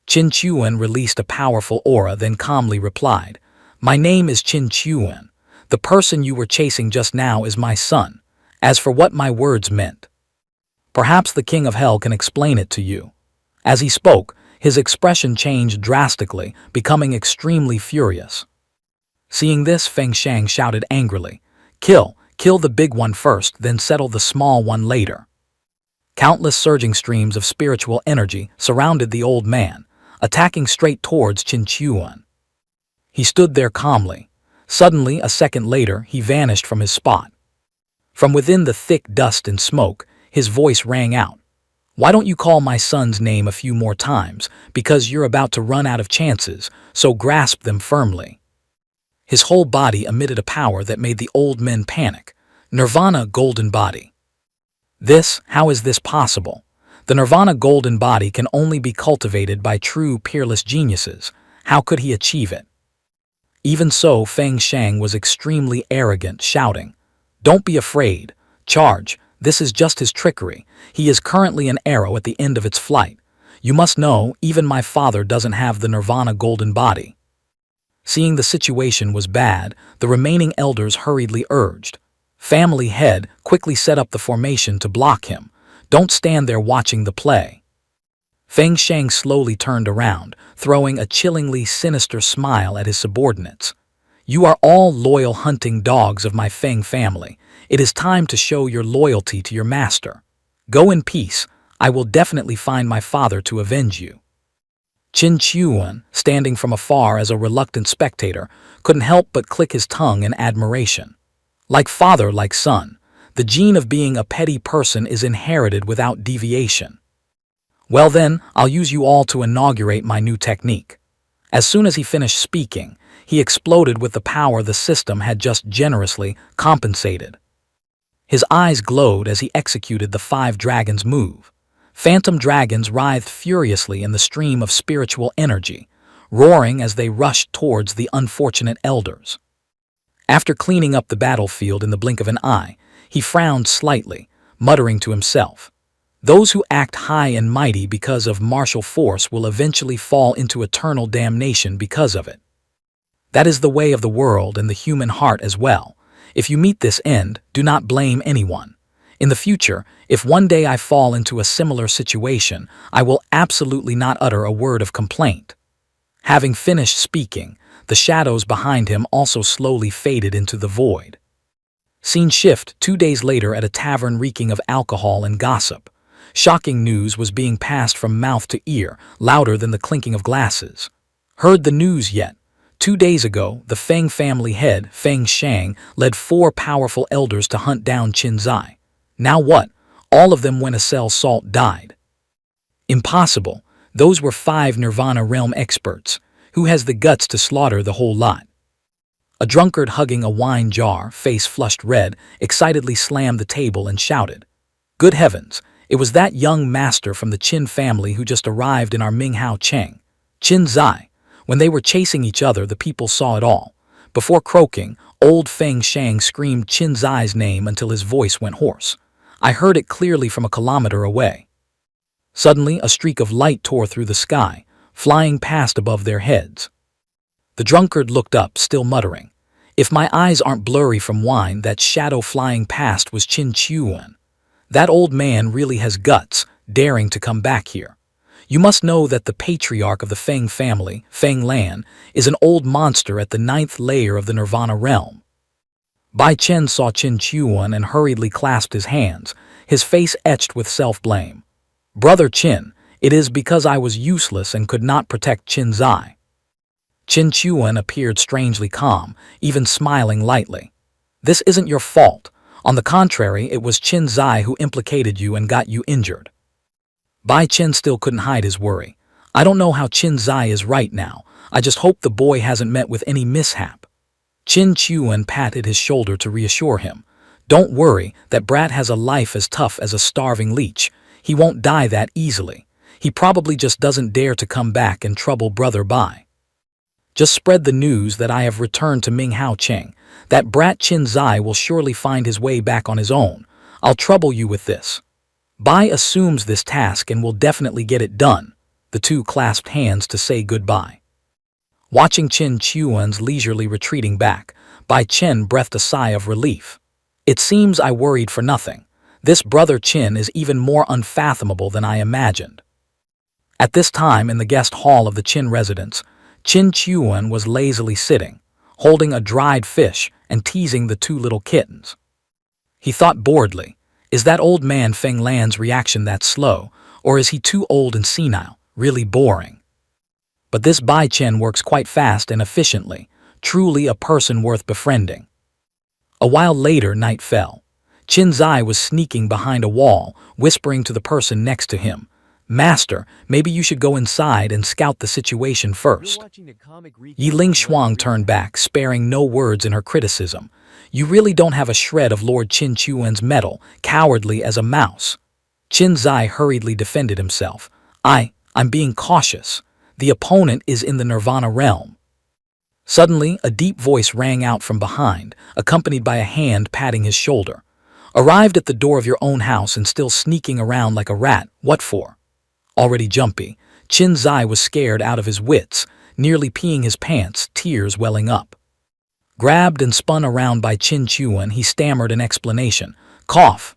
Qin Chuan released a powerful aura, then calmly replied, "My name is Qin Chuan. The person you were chasing just now is my son. As for what my words meant, perhaps the King of Hell can explain it to you." As he spoke, his expression changed drastically, becoming extremely furious. Seeing this, Feng Shang shouted angrily, Kill the big one first, then settle the small one later." Countless surging streams of spiritual energy surrounded the old man, attacking straight towards Qin Chuan. He stood there calmly. Suddenly, a second later, he vanished from his spot. From within the thick dust and smoke, his voice rang out. "Why don't you call my son's name a few more times? Because you're about to run out of chances, so grasp them firmly." His whole body emitted a power that made the old men panic. Nirvana Golden Body. How is this possible? The Nirvana Golden Body can only be cultivated by true peerless geniuses. How could he achieve it? Even so, Feng Shang was extremely arrogant, shouting, "Don't be afraid. Charge. This is just his trickery. He is currently an arrow at the end of its flight. You must know, even my father doesn't have the Nirvana Golden Body." Seeing the situation was bad, the remaining elders hurriedly urged, "Family head, quickly set up the formation to block him. Don't stand there watching the play." Feng Shang slowly turned around, throwing a chillingly sinister smile at his subordinates. "You are all loyal hunting dogs of my Feng family. It is time to show your loyalty to your master. Go in peace. I will definitely find my father to avenge you." Qin Chuan, standing from afar as a reluctant spectator, couldn't help but click his tongue in admiration. Like father, like son, the gene of being a petty person is inherited without deviation. "Well then, I'll use you all to inaugurate my new technique." As soon as he finished speaking, he exploded with the power the system had just generously compensated. His eyes glowed as he executed the 5 dragons move. Phantom dragons writhed furiously in the stream of spiritual energy, roaring as they rushed towards the unfortunate elders. After cleaning up the battlefield in the blink of an eye, he frowned slightly, muttering to himself, "Those who act high and mighty because of martial force will eventually fall into eternal damnation because of it. That is the way of the world and the human heart as well. If you meet this end, do not blame anyone. In the future, if one day I fall into a similar situation, I will absolutely not utter a word of complaint." Having finished speaking, the shadows behind him also slowly faded into the void. Scene shift 2 days later at a tavern reeking of alcohol and gossip. Shocking news was being passed from mouth to ear, louder than the clinking of glasses. "Heard the news yet? 2 days ago, the Feng family head, Feng Shang, led 4 powerful elders to hunt down Qin Zai. Now what? All of them when a cell salt died." Impossible. Those were 5 Nirvana realm experts. Who has the guts to slaughter the whole lot? A drunkard hugging a wine jar, face flushed red, excitedly slammed the table and shouted, "Good heavens, it was that young master from the Qin family who just arrived in our Minghao Cheng. Qin Zai." When they were chasing each other, the people saw it all. Before croaking, old Feng Shang screamed Qin Zai's name until his voice went hoarse. I heard it clearly from a kilometer away. Suddenly, a streak of light tore through the sky, flying past above their heads. The drunkard looked up, still muttering, "If my eyes aren't blurry from wine, that shadow flying past was Qin Chuan." That old man really has guts, daring to come back here. You must know that the patriarch of the Feng family, Feng Lan, is an old monster at the 9th layer of the Nirvana realm. Bai Chen saw Qin Chuan and hurriedly clasped his hands, his face etched with self-blame. Brother Qin, it is because I was useless and could not protect Qin Zai. Qin Chuan appeared strangely calm, even smiling lightly. This isn't your fault. On the contrary, it was Qin Zai who implicated you and got you injured. Bai Chen still couldn't hide his worry. I don't know how Qin Zai is right now. I just hope the boy hasn't met with any mishap. Qin Chuan patted his shoulder to reassure him. Don't worry, that brat has a life as tough as a starving leech. He won't die that easily. He probably just doesn't dare to come back and trouble Brother Bai. Just spread the news that I have returned to Ming Hao Cheng. That brat Qin Zai will surely find his way back on his own. I'll trouble you with this. Bai assumes this task and will definitely get it done. The two clasped hands to say goodbye. Watching Qin Chuan's leisurely retreating back, Bai Chen breathed a sigh of relief. It seems I worried for nothing. This brother Qin is even more unfathomable than I imagined. At this time in the guest hall of the Qin residence, Qin Chuan was lazily sitting, holding a dried fish and teasing the two little kittens. He thought boredly, is that old man Feng Lan's reaction that slow, or is he too old and senile, really boring? But this Bai Chen works quite fast and efficiently, truly a person worth befriending. A while later, night fell. Qin Zai was sneaking behind a wall, whispering to the person next to him, Master, maybe you should go inside and scout the situation first. Yiling Shuang turned back, sparing no words in her criticism. You really don't have a shred of Lord Qin Chuan's mettle, cowardly as a mouse. Qin Zai hurriedly defended himself. I'm being cautious. The opponent is in the Nirvana realm. Suddenly, a deep voice rang out from behind, accompanied by a hand patting his shoulder. Arrived at the door of your own house and still sneaking around like a rat, what for? Already jumpy, Qin Zai was scared out of his wits, nearly peeing his pants, tears welling up. Grabbed and spun around by Qin Chuan, he stammered an explanation. Cough,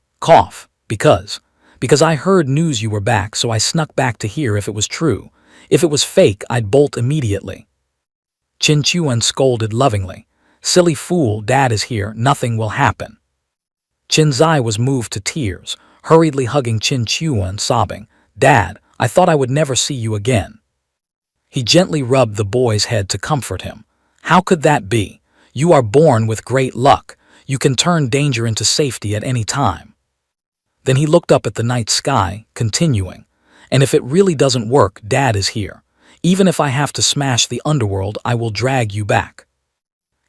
because I heard news you were back, so I snuck back to hear if it was true. If it was fake, I'd bolt immediately. Qin Chuan scolded lovingly. Silly fool, Dad is here, nothing will happen. Qin Zai was moved to tears, hurriedly hugging Qin Chuan, sobbing, Dad, I thought I would never see you again. He gently rubbed the boy's head to comfort him. How could that be? You are born with great luck. You can turn danger into safety at any time. Then he looked up at the night sky, continuing, and if it really doesn't work, Dad is here. Even if I have to smash the underworld, I will drag you back.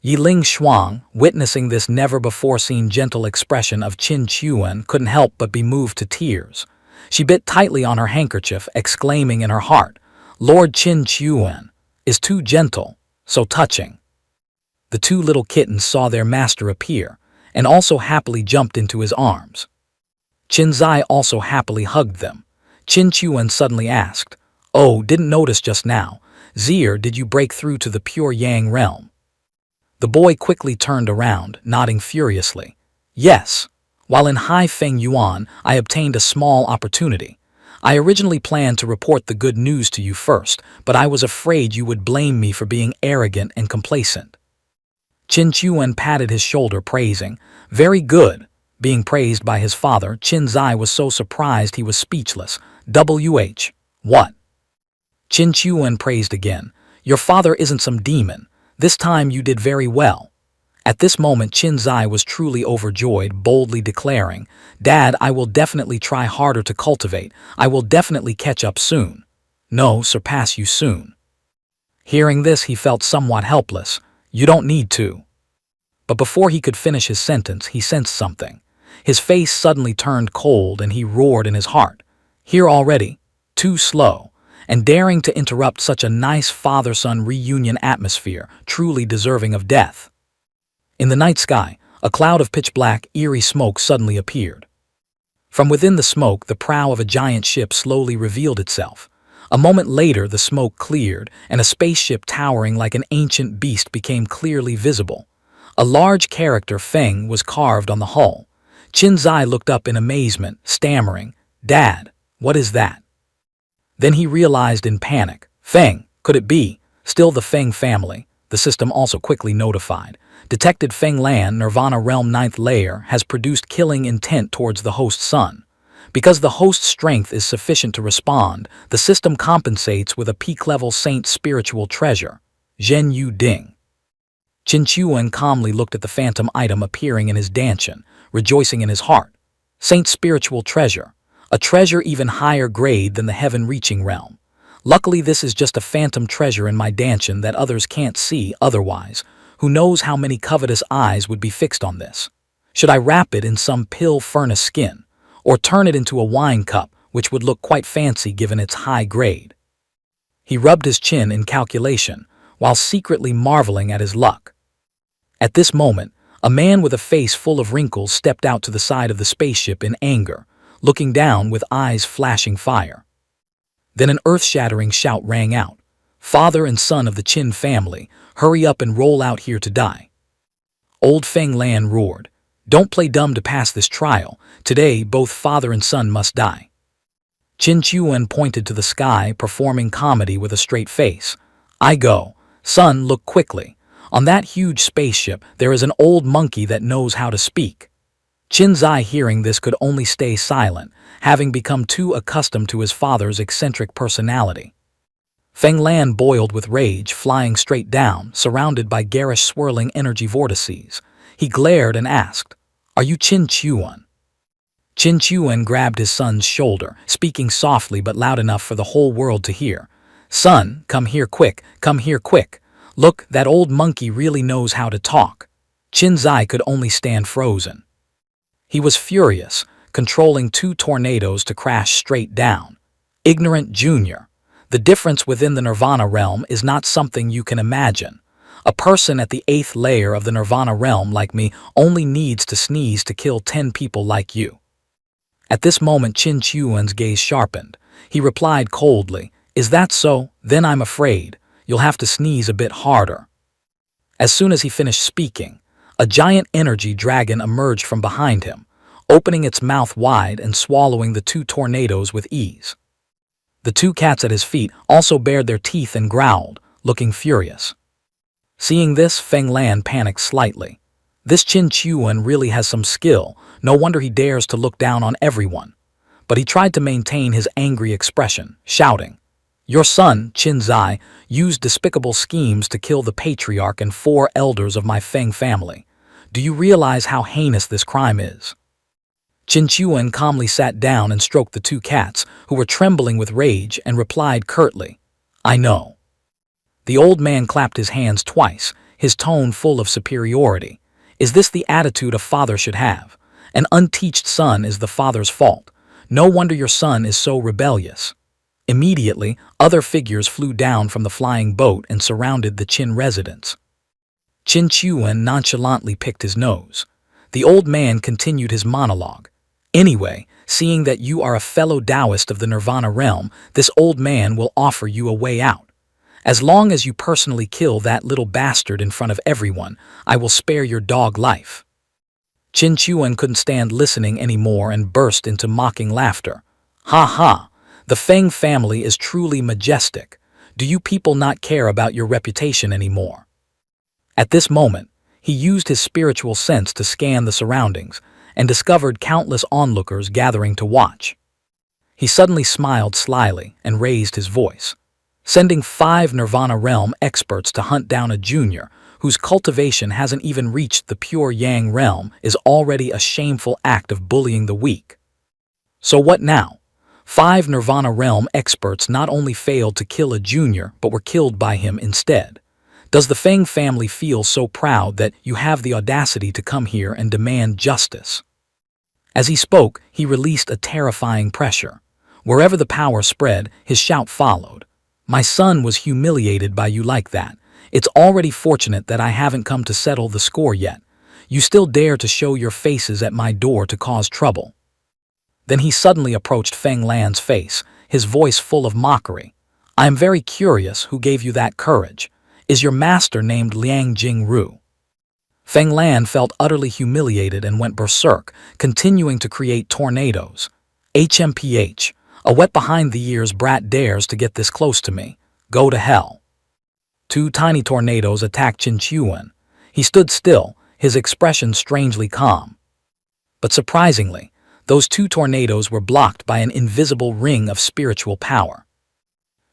Yiling Shuang, witnessing this never-before-seen gentle expression of Qin Chuan, couldn't help but be moved to tears. She bit tightly on her handkerchief, exclaiming in her heart, Lord Qin Chuan is too gentle, so touching. The two little kittens saw their master appear, and also happily jumped into his arms. Qin Zai also happily hugged them. Qin Chuan suddenly asked, Oh, didn't notice just now. Zier, did you break through to the pure Yang realm? The boy quickly turned around, nodding furiously. Yes. While in Hai Feng Yuan, I obtained a small opportunity. I originally planned to report the good news to you first, but I was afraid you would blame me for being arrogant and complacent. Qin Chuan patted his shoulder, praising, Very good. Being praised by his father, Qin Zai was so surprised he was speechless. What? Qin Chuan praised again. Your father isn't some demon. This time you did very well. At this moment, Qin Zai was truly overjoyed, boldly declaring, Dad, I will definitely try harder to cultivate. I will definitely catch up soon. No, surpass you soon. Hearing this, he felt somewhat helpless. You don't need to. But before he could finish his sentence, he sensed something. His face suddenly turned cold and he roared in his heart. Here already? Too slow. And daring to interrupt such a nice father-son reunion atmosphere, truly deserving of death. In the night sky, a cloud of pitch-black, eerie smoke suddenly appeared. From within the smoke, the prow of a giant ship slowly revealed itself. A moment later, the smoke cleared, and a spaceship towering like an ancient beast became clearly visible. A large character Feng was carved on the hull. Qin Zai looked up in amazement, stammering, "Dad, what is that?" Then he realized in panic. Feng, could it be? Still the Feng family, the system also quickly notified. Detected Feng Lan, Nirvana Realm 9th layer, has produced killing intent towards the host's son. Because the host's strength is sufficient to respond, the system compensates with a peak-level saint spiritual treasure. Zhen Yu Ding. Qin Chuan calmly looked at the phantom item appearing in his dantian, rejoicing in his heart. Saint spiritual treasure. A treasure even higher grade than the heaven-reaching realm. Luckily this is just a phantom treasure in my dantian that others can't see otherwise. Who knows how many covetous eyes would be fixed on this? Should I wrap it in some pill furnace skin? Or turn it into a wine cup, which would look quite fancy given its high grade? He rubbed his chin in calculation, while secretly marveling at his luck. At this moment, a man with a face full of wrinkles stepped out to the side of the spaceship in anger, looking down with eyes flashing fire. Then an earth-shattering shout rang out. "Father and son of the Qin family, hurry up and roll out here to die." Old Feng Lan roared, "Don't play dumb to pass this trial. Today, both father and son must die." Qin Chuan pointed to the sky, performing comedy with a straight face. "I go. Son, look quickly. On that huge spaceship, there is an old monkey that knows how to speak." Qin Zai, hearing this, could only stay silent, having become too accustomed to his father's eccentric personality. Feng Lan boiled with rage, flying straight down, surrounded by garish swirling energy vortices. He glared and asked, "Are you Qin Chuan?" Qin Chuan grabbed his son's shoulder, speaking softly but loud enough for the whole world to hear. "Son, come here quick, come here quick. Look, that old monkey really knows how to talk." Qin Zai could only stand frozen. He was furious, controlling 2 tornadoes to crash straight down. Ignorant junior. The difference within the Nirvana realm is not something you can imagine. A person at the 8th layer of the Nirvana realm like me only needs to sneeze to kill 10 people like you. At this moment Qin Chuan's gaze sharpened. He replied coldly, "Is that so? Then I'm afraid you'll have to sneeze a bit harder." As soon as he finished speaking, a giant energy dragon emerged from behind him, opening its mouth wide and swallowing the 2 tornadoes with ease. The 2 cats at his feet also bared their teeth and growled, looking furious. Seeing this, Feng Lan panicked slightly. This Qin Chuan really has some skill, no wonder he dares to look down on everyone. But he tried to maintain his angry expression, shouting, "Your son, Qin Zai, used despicable schemes to kill the patriarch and 4 elders of my Feng family. Do you realize how heinous this crime is?" Qin Chuan calmly sat down and stroked the 2 cats, who were trembling with rage, and replied curtly, "I know." The old man clapped his hands twice, his tone full of superiority. "Is this the attitude a father should have? An unteached son is the father's fault. No wonder your son is so rebellious." Immediately, other figures flew down from the flying boat and surrounded the Qin residence. Qin Chuan nonchalantly picked his nose. The old man continued his monologue. "Anyway, seeing that you are a fellow Taoist of the Nirvana realm, this old man will offer you a way out. As long as you personally kill that little bastard in front of everyone, I will spare your dog life." Qin Chuan couldn't stand listening anymore and burst into mocking laughter. "Ha ha! The Feng family is truly majestic. Do you people not care about your reputation anymore?" At this moment, he used his spiritual sense to scan the surroundings and discovered countless onlookers gathering to watch. He suddenly smiled slyly and raised his voice. "Sending 5 Nirvana realm experts to hunt down a junior whose cultivation hasn't even reached the pure Yang realm is already a shameful act of bullying the weak. So what now? 5 Nirvana realm experts not only failed to kill a junior but were killed by him instead. Does the Feng family feel so proud that you have the audacity to come here and demand justice?" As he spoke, he released a terrifying pressure. Wherever the power spread, his shout followed. "My son was humiliated by you like that. It's already fortunate that I haven't come to settle the score yet. You still dare to show your faces at my door to cause trouble." Then he suddenly approached Feng Lan's face, his voice full of mockery. "I am very curious who gave you that courage. Is your master named Liang Jingru?" Feng Lan felt utterly humiliated and went berserk, continuing to create tornadoes. HMPH, a wet behind-the-ears brat dares to get this close to me. Go to hell. Two tiny tornadoes attacked Qin Chuan. He stood still, his expression strangely calm. But surprisingly, those two tornadoes were blocked by an invisible ring of spiritual power.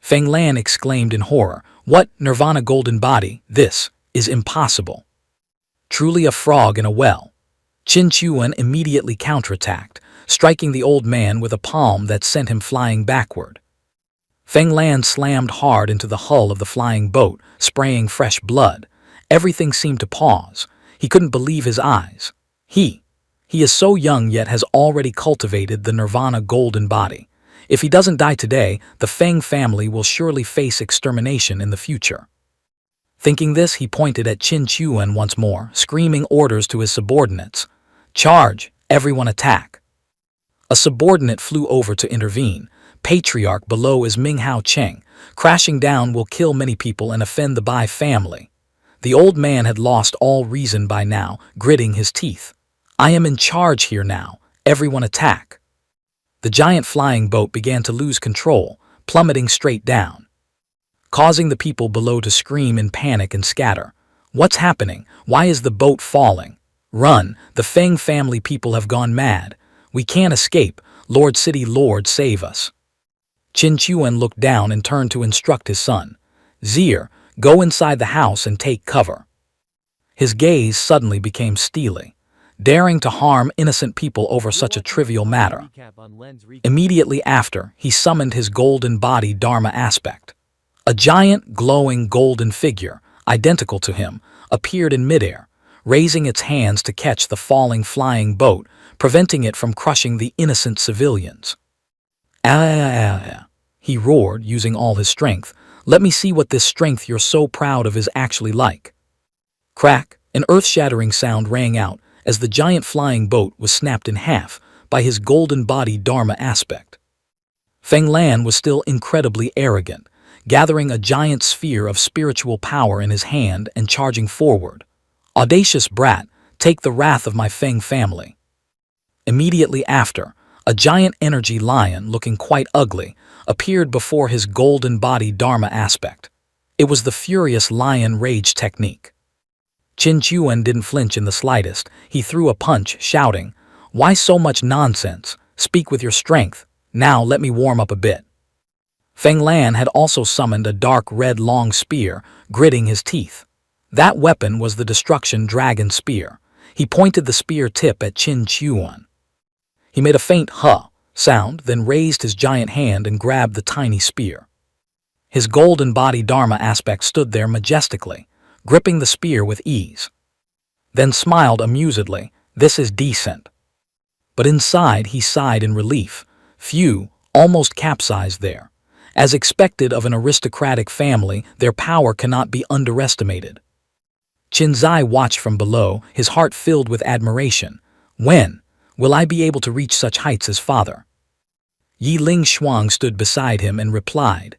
Feng Lan exclaimed in horror, "What, Nirvana Golden Body? This is impossible. Truly a frog in a well." Qin Chuan immediately counterattacked, striking the old man with a palm that sent him flying backward. Feng Lan slammed hard into the hull of the flying boat, spraying fresh blood. Everything seemed to pause. He couldn't believe his eyes. He is so young yet has already cultivated the Nirvana Golden Body. If he doesn't die today, the Feng family will surely face extermination in the future. Thinking this, he pointed at Qin Chuan once more, screaming orders to his subordinates. "Charge! Everyone attack!" A subordinate flew over to intervene. "Patriarch below is Ming Hao Cheng. Crashing down will kill many people and offend the Bai family." The old man had lost all reason by now, gritting his teeth. "I am in charge here now. Everyone attack." The giant flying boat began to lose control, plummeting straight down, causing the people below to scream in panic and scatter. "What's happening? Why is the boat falling? Run! The Feng family people have gone mad. We can't escape. Lord City Lord, save us." Qin Chuan looked down and turned to instruct his son. "Zir, go inside the house and take cover." His gaze suddenly became steely, daring to harm innocent people over such a trivial matter. Immediately after, he summoned his golden body Dharma aspect. A giant, glowing golden figure, identical to him, appeared in midair, raising its hands to catch the falling flying boat, preventing it from crushing the innocent civilians. "Ah!" he roared, using all his strength. "Let me see what this strength you're so proud of is actually like." Crack! An earth-shattering sound rang out as the giant flying boat was snapped in half by his golden body Dharma aspect. Feng Lan was still incredibly arrogant, gathering a giant sphere of spiritual power in his hand and charging forward. "Audacious brat, take the wrath of my Feng family." Immediately after, a giant energy lion, looking quite ugly, appeared before his golden body Dharma aspect. It was the furious lion rage technique. Qin Chuan didn't flinch in the slightest. He threw a punch, shouting, "Why so much nonsense? Speak with your strength. Now let me warm up a bit." Feng Lan had also summoned a dark red long spear, gritting his teeth. That weapon was the Destruction Dragon Spear. He pointed the spear tip at Qin Chuan. He made a faint "huh" sound, then raised his giant hand and grabbed the tiny spear. His golden body Dharma aspect stood there majestically, gripping the spear with ease. Then smiled amusedly. "This is decent." But inside he sighed in relief. Phew, almost capsized there. As expected of an aristocratic family, their power cannot be underestimated. Qin Zai watched from below, his heart filled with admiration. "When will I be able to reach such heights as father?" Yi Ling Shuang stood beside him and replied,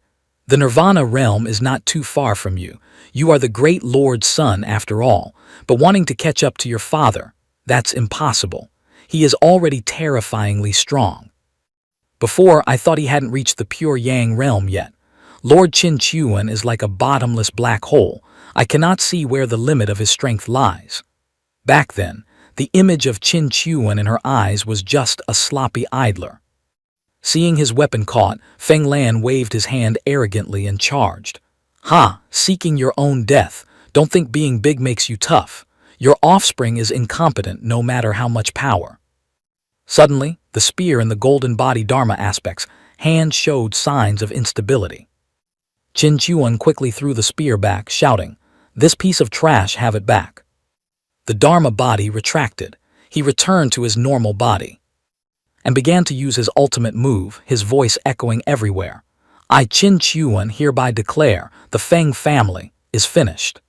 "The Nirvana realm is not too far from you. You are the great Lord's son after all, but wanting to catch up to your father, that's impossible. He is already terrifyingly strong. Before, I thought he hadn't reached the pure Yang realm yet. Lord Qin Chuan is like a bottomless black hole. I cannot see where the limit of his strength lies." Back then, the image of Qin Chuan in her eyes was just a sloppy idler. Seeing his weapon caught, Feng Lan waved his hand arrogantly and charged. "Ha! Seeking your own death. Don't think being big makes you tough. Your offspring is incompetent no matter how much power." Suddenly, the spear and the golden body Dharma aspects hand showed signs of instability. Qin Chuan quickly threw the spear back, shouting, "This piece of trash, have it back." The Dharma body retracted. He returned to his normal body and began to use his ultimate move, his voice echoing everywhere. "I, Qin Chuan, hereby declare the Feng family is finished."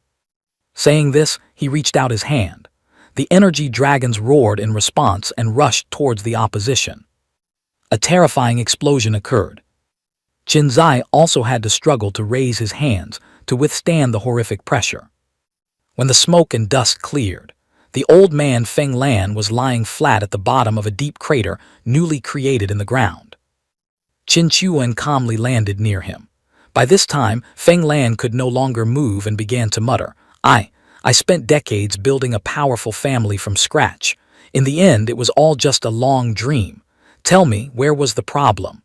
Saying this, he reached out his hand. The energy dragons roared in response and rushed towards the opposition. A terrifying explosion occurred. Qin Zai also had to struggle to raise his hands to withstand the horrific pressure. When the smoke and dust cleared, The old man Feng Lan was lying flat at the bottom of a deep crater newly created in the ground. Qin Chuan calmly landed near him. By this time, Feng Lan could no longer move and began to mutter, I spent decades building a powerful family from scratch. In the end, it was all just a long dream. Tell me, where was the problem?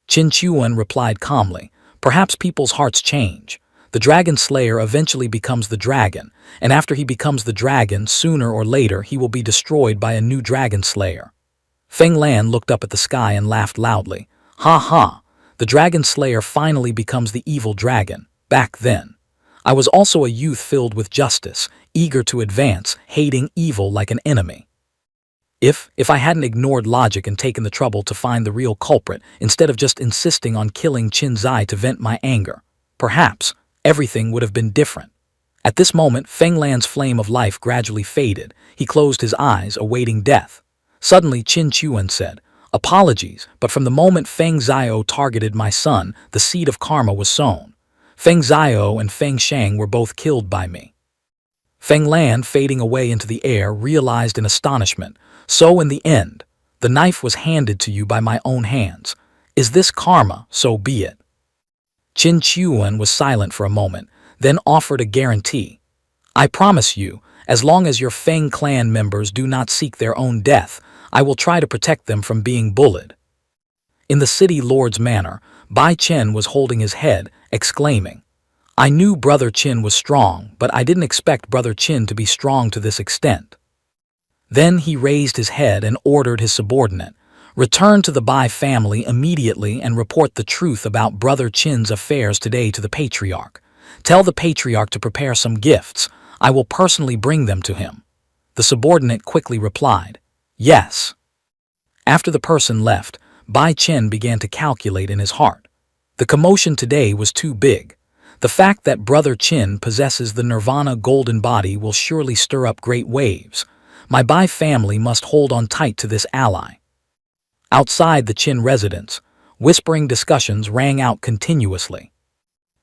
Qin Chuan replied calmly, perhaps people's hearts change. The Dragon Slayer eventually becomes the dragon, and after he becomes the dragon, sooner or later he will be destroyed by a new Dragon Slayer. Feng Lan looked up at the sky and laughed loudly. Ha ha, the Dragon Slayer finally becomes the evil dragon. Back then, I was also a youth filled with justice, eager to advance, hating evil like an enemy. If I hadn't ignored logic and taken the trouble to find the real culprit instead of just insisting on killing Qin Zai to vent my anger, perhaps everything would have been different. At this moment, Feng Lan's flame of life gradually faded. He closed his eyes, awaiting death. Suddenly, Qin Chuan said, apologies, but from the moment Feng Zio targeted my son, the seed of karma was sown. Feng Zio and Feng Shang were both killed by me. Feng Lan, fading away into the air, realized in astonishment, so in the end, the knife was handed to you by my own hands. Is this karma? So be it. Qin Chuan was silent for a moment, then offered a guarantee. I promise you, as long as your Feng clan members do not seek their own death, I will try to protect them from being bullied. In the city lord's manor, Bai Chen was holding his head, exclaiming, I knew Brother Qin was strong, but I didn't expect Brother Qin to be strong to this extent. Then he raised his head and ordered his subordinate, return to the Bai family immediately and report the truth about Brother Qin's affairs today to the Patriarch. Tell the Patriarch to prepare some gifts. I will personally bring them to him. The subordinate quickly replied, yes. After the person left, Bai Chen began to calculate in his heart. The commotion today was too big. The fact that Brother Qin possesses the Nirvana golden body will surely stir up great waves. My Bai family must hold on tight to this ally. Outside the Qin residence, whispering discussions rang out continuously.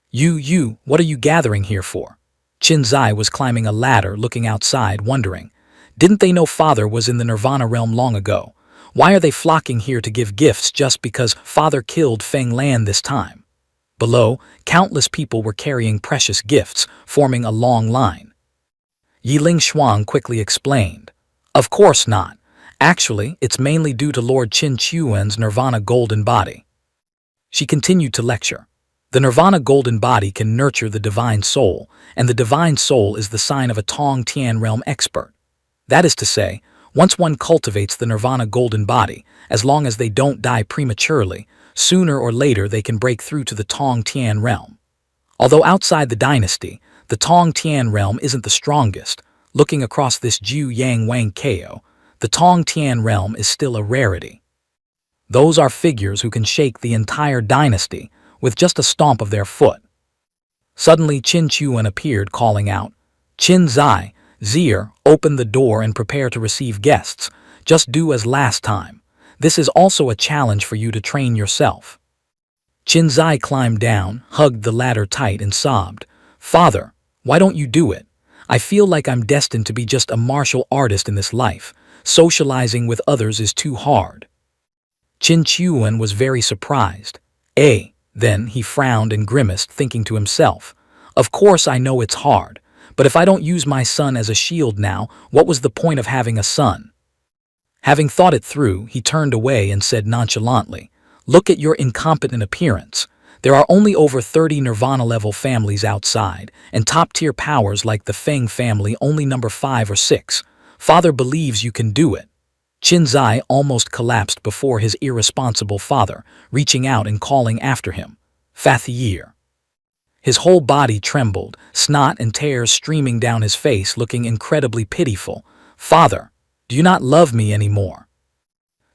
You, what are you gathering here for? Qin Zai was climbing a ladder looking outside, wondering, didn't they know father was in the Nirvana realm long ago? Why are they flocking here to give gifts just because father killed Feng Lan this time? Below, countless people were carrying precious gifts, forming a long line. Yiling Shuang quickly explained, of course not. Actually, it's mainly due to Lord Qin Chuan's Nirvana golden body. She continued to lecture. The Nirvana golden body can nurture the divine soul, and the divine soul is the sign of a Tong Tian realm expert. That is to say, once one cultivates the Nirvana golden body, as long as they don't die prematurely, sooner or later they can break through to the Tong Tian realm. Although outside the dynasty, the Tong Tian realm isn't the strongest. Looking across this Ju Yang Wang Ko, the Tong Tian realm is still a rarity. Those are figures who can shake the entire dynasty with just a stomp of their foot. Suddenly Qin Chuan appeared, calling out, Qin Zai, Zier, open the door and prepare to receive guests. Just do as last time. This is also a challenge for you to train yourself. Qin Zai climbed down, hugged the ladder tight and sobbed, Father, why don't you do it? I feel like I'm destined to be just a martial artist in this life. Socializing with others is too hard. Qin Chuan was very surprised. Then he frowned and grimaced, thinking to himself, of course I know it's hard, but if I don't use my son as a shield now, what was the point of having a son? Having thought it through, he turned away and said nonchalantly, look at your incompetent appearance. There are only over 30 Nirvana-level families outside, and top-tier powers like the Feng family only number 5 or 6. Father believes you can do it. Qin Zai almost collapsed before his irresponsible father, reaching out and calling after him, Fathir. His whole body trembled, snot and tears streaming down his face, looking incredibly pitiful. Father, do you not love me anymore?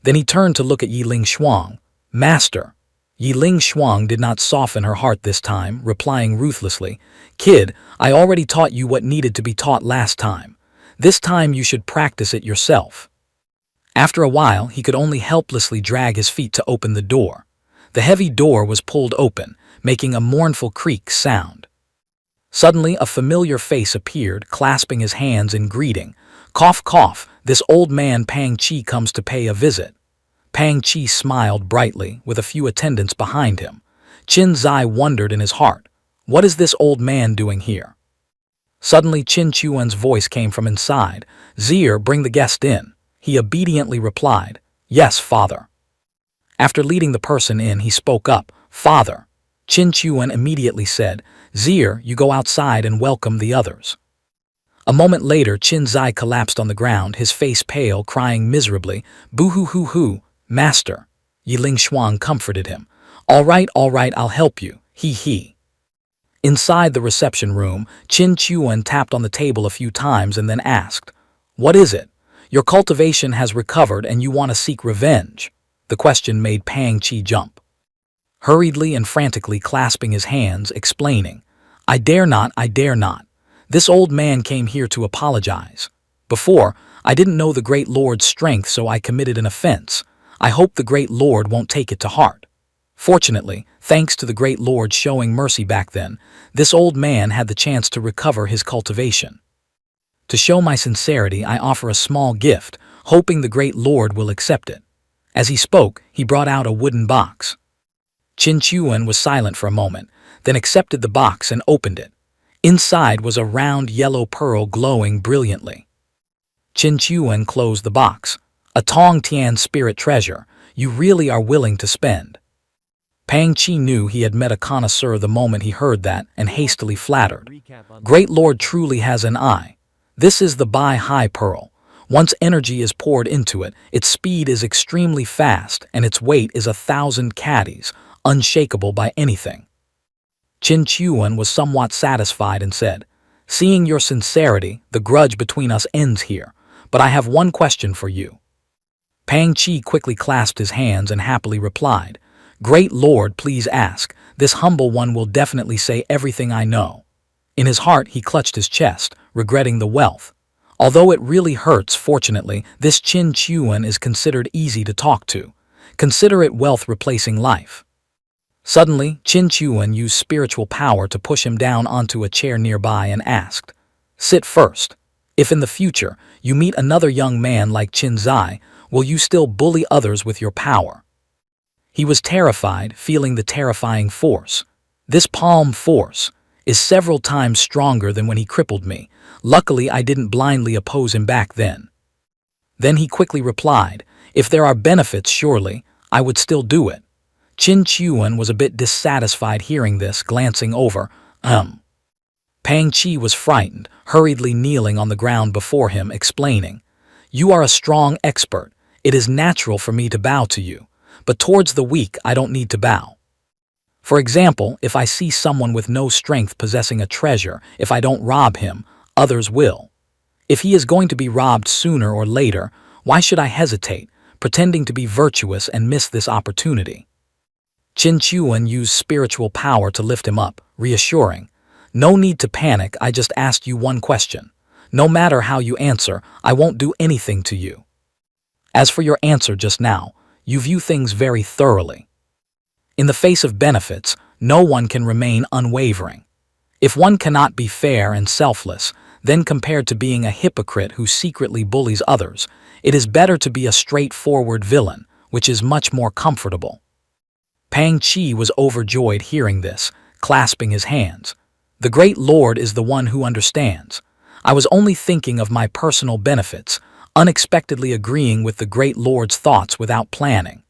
Then he turned to look at Yiling Shuang. Master. Yiling Shuang did not soften her heart this time, replying ruthlessly, Kid, I already taught you what needed to be taught last time. This time you should practice it yourself. After a while, he could only helplessly drag his feet to open the door. The heavy door was pulled open, making a mournful creak sound. Suddenly, a familiar face appeared, clasping his hands in greeting. Cough, cough, this old man Pang Chi comes to pay a visit. Pang Chi smiled brightly, with a few attendants behind him. Qin Zai wondered in his heart, what is this old man doing here? Suddenly Qin Chuan's voice came from inside. Zier, bring the guest in. He obediently replied, yes, father. After leading the person in, he spoke up, father. Qin Chuan immediately said, Zier, you go outside and welcome the others. A moment later, Qin Zai collapsed on the ground, his face pale, crying miserably, boo-hoo-hoo-hoo, master. Yiling Shuang comforted him. All right, I'll help you, he. Inside the reception room, Qin Chuan tapped on the table a few times and then asked, what is it? Your cultivation has recovered and you want to seek revenge. The question made Pang Chi jump. Hurriedly and frantically clasping his hands, explaining, I dare not. This old man came here to apologize. Before, I didn't know the great Lord's strength, so I committed an offense. I hope the great Lord won't take it to heart. Fortunately, thanks to the great Lord showing mercy back then, this old man had the chance to recover his cultivation. To show my sincerity, I offer a small gift, hoping the great Lord will accept it. As he spoke, he brought out a wooden box. Qin Chuan was silent for a moment, then accepted the box and opened it. Inside was a round yellow pearl glowing brilliantly. Qin Chuan closed the box. A Tong Tian spirit treasure, you really are willing to spend. Pang Chi knew he had met a connoisseur the moment he heard that and hastily flattered. Great Lord truly has an eye. This is the Bai Hai Pearl. Once energy is poured into it, its speed is extremely fast and its weight is 1,000 caddies, unshakable by anything. Qin Chuan was somewhat satisfied and said, seeing your sincerity, the grudge between us ends here, but I have one question for you. Pang Chi quickly clasped his hands and happily replied, Great Lord, please ask. This humble one will definitely say everything I know. In his heart, he clutched his chest, regretting the wealth. Although it really hurts, fortunately, this Qin Chuan is considered easy to talk to. Consider it wealth replacing life. Suddenly, Qin Chuan used spiritual power to push him down onto a chair nearby and asked, Sit first. If in the future you meet another young man like Qin Zai, will you still bully others with your power? He was terrified, feeling the terrifying force. This palm force is several times stronger than when he crippled me. Luckily, I didn't blindly oppose him back then. Then he quickly replied, if there are benefits, surely, I would still do it. Qin Chuan was a bit dissatisfied hearing this, glancing over. Pang Chi was frightened, hurriedly kneeling on the ground before him, explaining, You are a strong expert. It is natural for me to bow to you. But towards the weak, I don't need to bow. For example, if I see someone with no strength possessing a treasure, if I don't rob him, others will. If he is going to be robbed sooner or later, why should I hesitate, pretending to be virtuous and miss this opportunity? Qin Chuan used spiritual power to lift him up, reassuring, No need to panic, I just asked you one question. No matter how you answer, I won't do anything to you. As for your answer just now, you view things very thoroughly. In the face of benefits, no one can remain unwavering. If one cannot be fair and selfless, then compared to being a hypocrite who secretly bullies others, it is better to be a straightforward villain, which is much more comfortable. Pang Chi was overjoyed hearing this, clasping his hands. The great Lord is the one who understands. I was only thinking of my personal benefits, unexpectedly agreeing with the great Lord's thoughts without planning.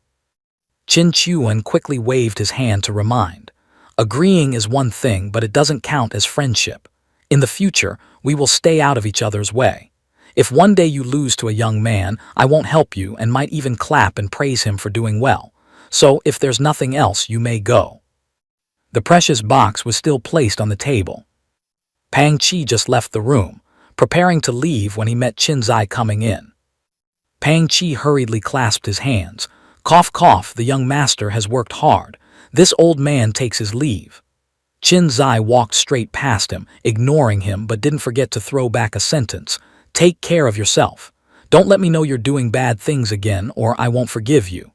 Qin Chuan quickly waved his hand to remind, agreeing is one thing, but it doesn't count as friendship. In the future, we will stay out of each other's way. If one day you lose to a young man, I won't help you and might even clap and praise him for doing well. So, if there's nothing else, you may go. The precious box was still placed on the table. Pang Chi just left the room, preparing to leave when he met Qin Zai coming in. Pang Chi hurriedly clasped his hands. Cough, cough, the young master has worked hard. This old man takes his leave. Qin Zai walked straight past him, ignoring him, but didn't forget to throw back a sentence. Take care of yourself. Don't let me know you're doing bad things again, or I won't forgive you.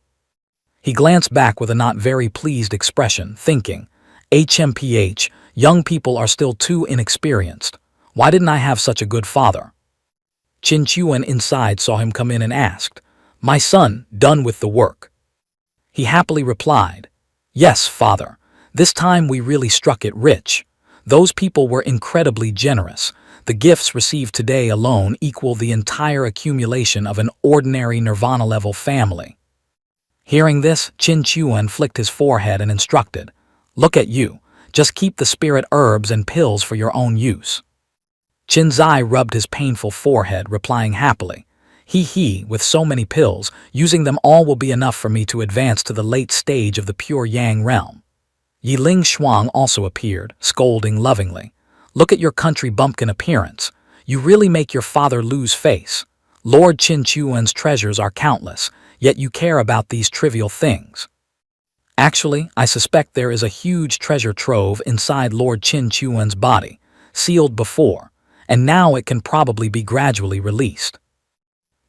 He glanced back with a not very pleased expression, thinking, HMPH, Young people are still too inexperienced. Why didn't I have such a good father? Qin Chuan inside saw him come in and asked, "My son, done with the work?" He happily replied, "Yes, father. This time we really struck it rich. Those people were incredibly generous. The gifts received today alone equal the entire accumulation of an ordinary nirvana-level family." Hearing this, Qin Chuan flicked his forehead and instructed, "Look at you. Just keep the spirit herbs and pills for your own use." Qin Zai rubbed his painful forehead, replying happily, He, with so many pills, using them all will be enough for me to advance to the late stage of the pure Yang realm." Yiling Shuang also appeared, scolding lovingly, "Look at your country bumpkin appearance. You really make your father lose face. Lord Qin Chuan's treasures are countless, yet you care about these trivial things." Actually, I suspect there is a huge treasure trove inside Lord Qin Chuan's body, sealed before, and now it can probably be gradually released.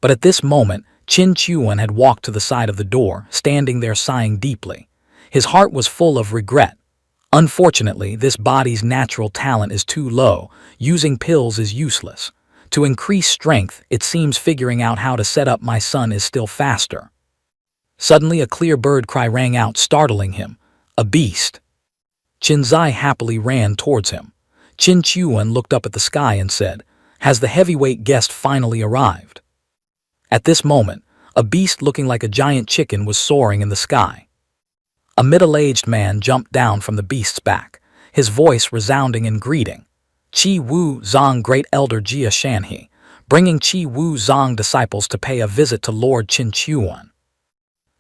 But at this moment, Qin Chuan had walked to the side of the door, standing there sighing deeply. His heart was full of regret. Unfortunately, this body's natural talent is too low. Using pills is useless. To increase strength, it seems figuring out how to set up my son is still faster. Suddenly a clear bird cry rang out, startling him. A beast. Qin Zai happily ran towards him. Qin Chuan looked up at the sky and said, "Has the heavyweight guest finally arrived?" At this moment, a beast looking like a giant chicken was soaring in the sky. A middle-aged man jumped down from the beast's back, his voice resounding in greeting. "Qi Wu Zong, Great Elder Jia Shanhe, bringing Qi Wu Zong disciples to pay a visit to Lord Qin Chuan."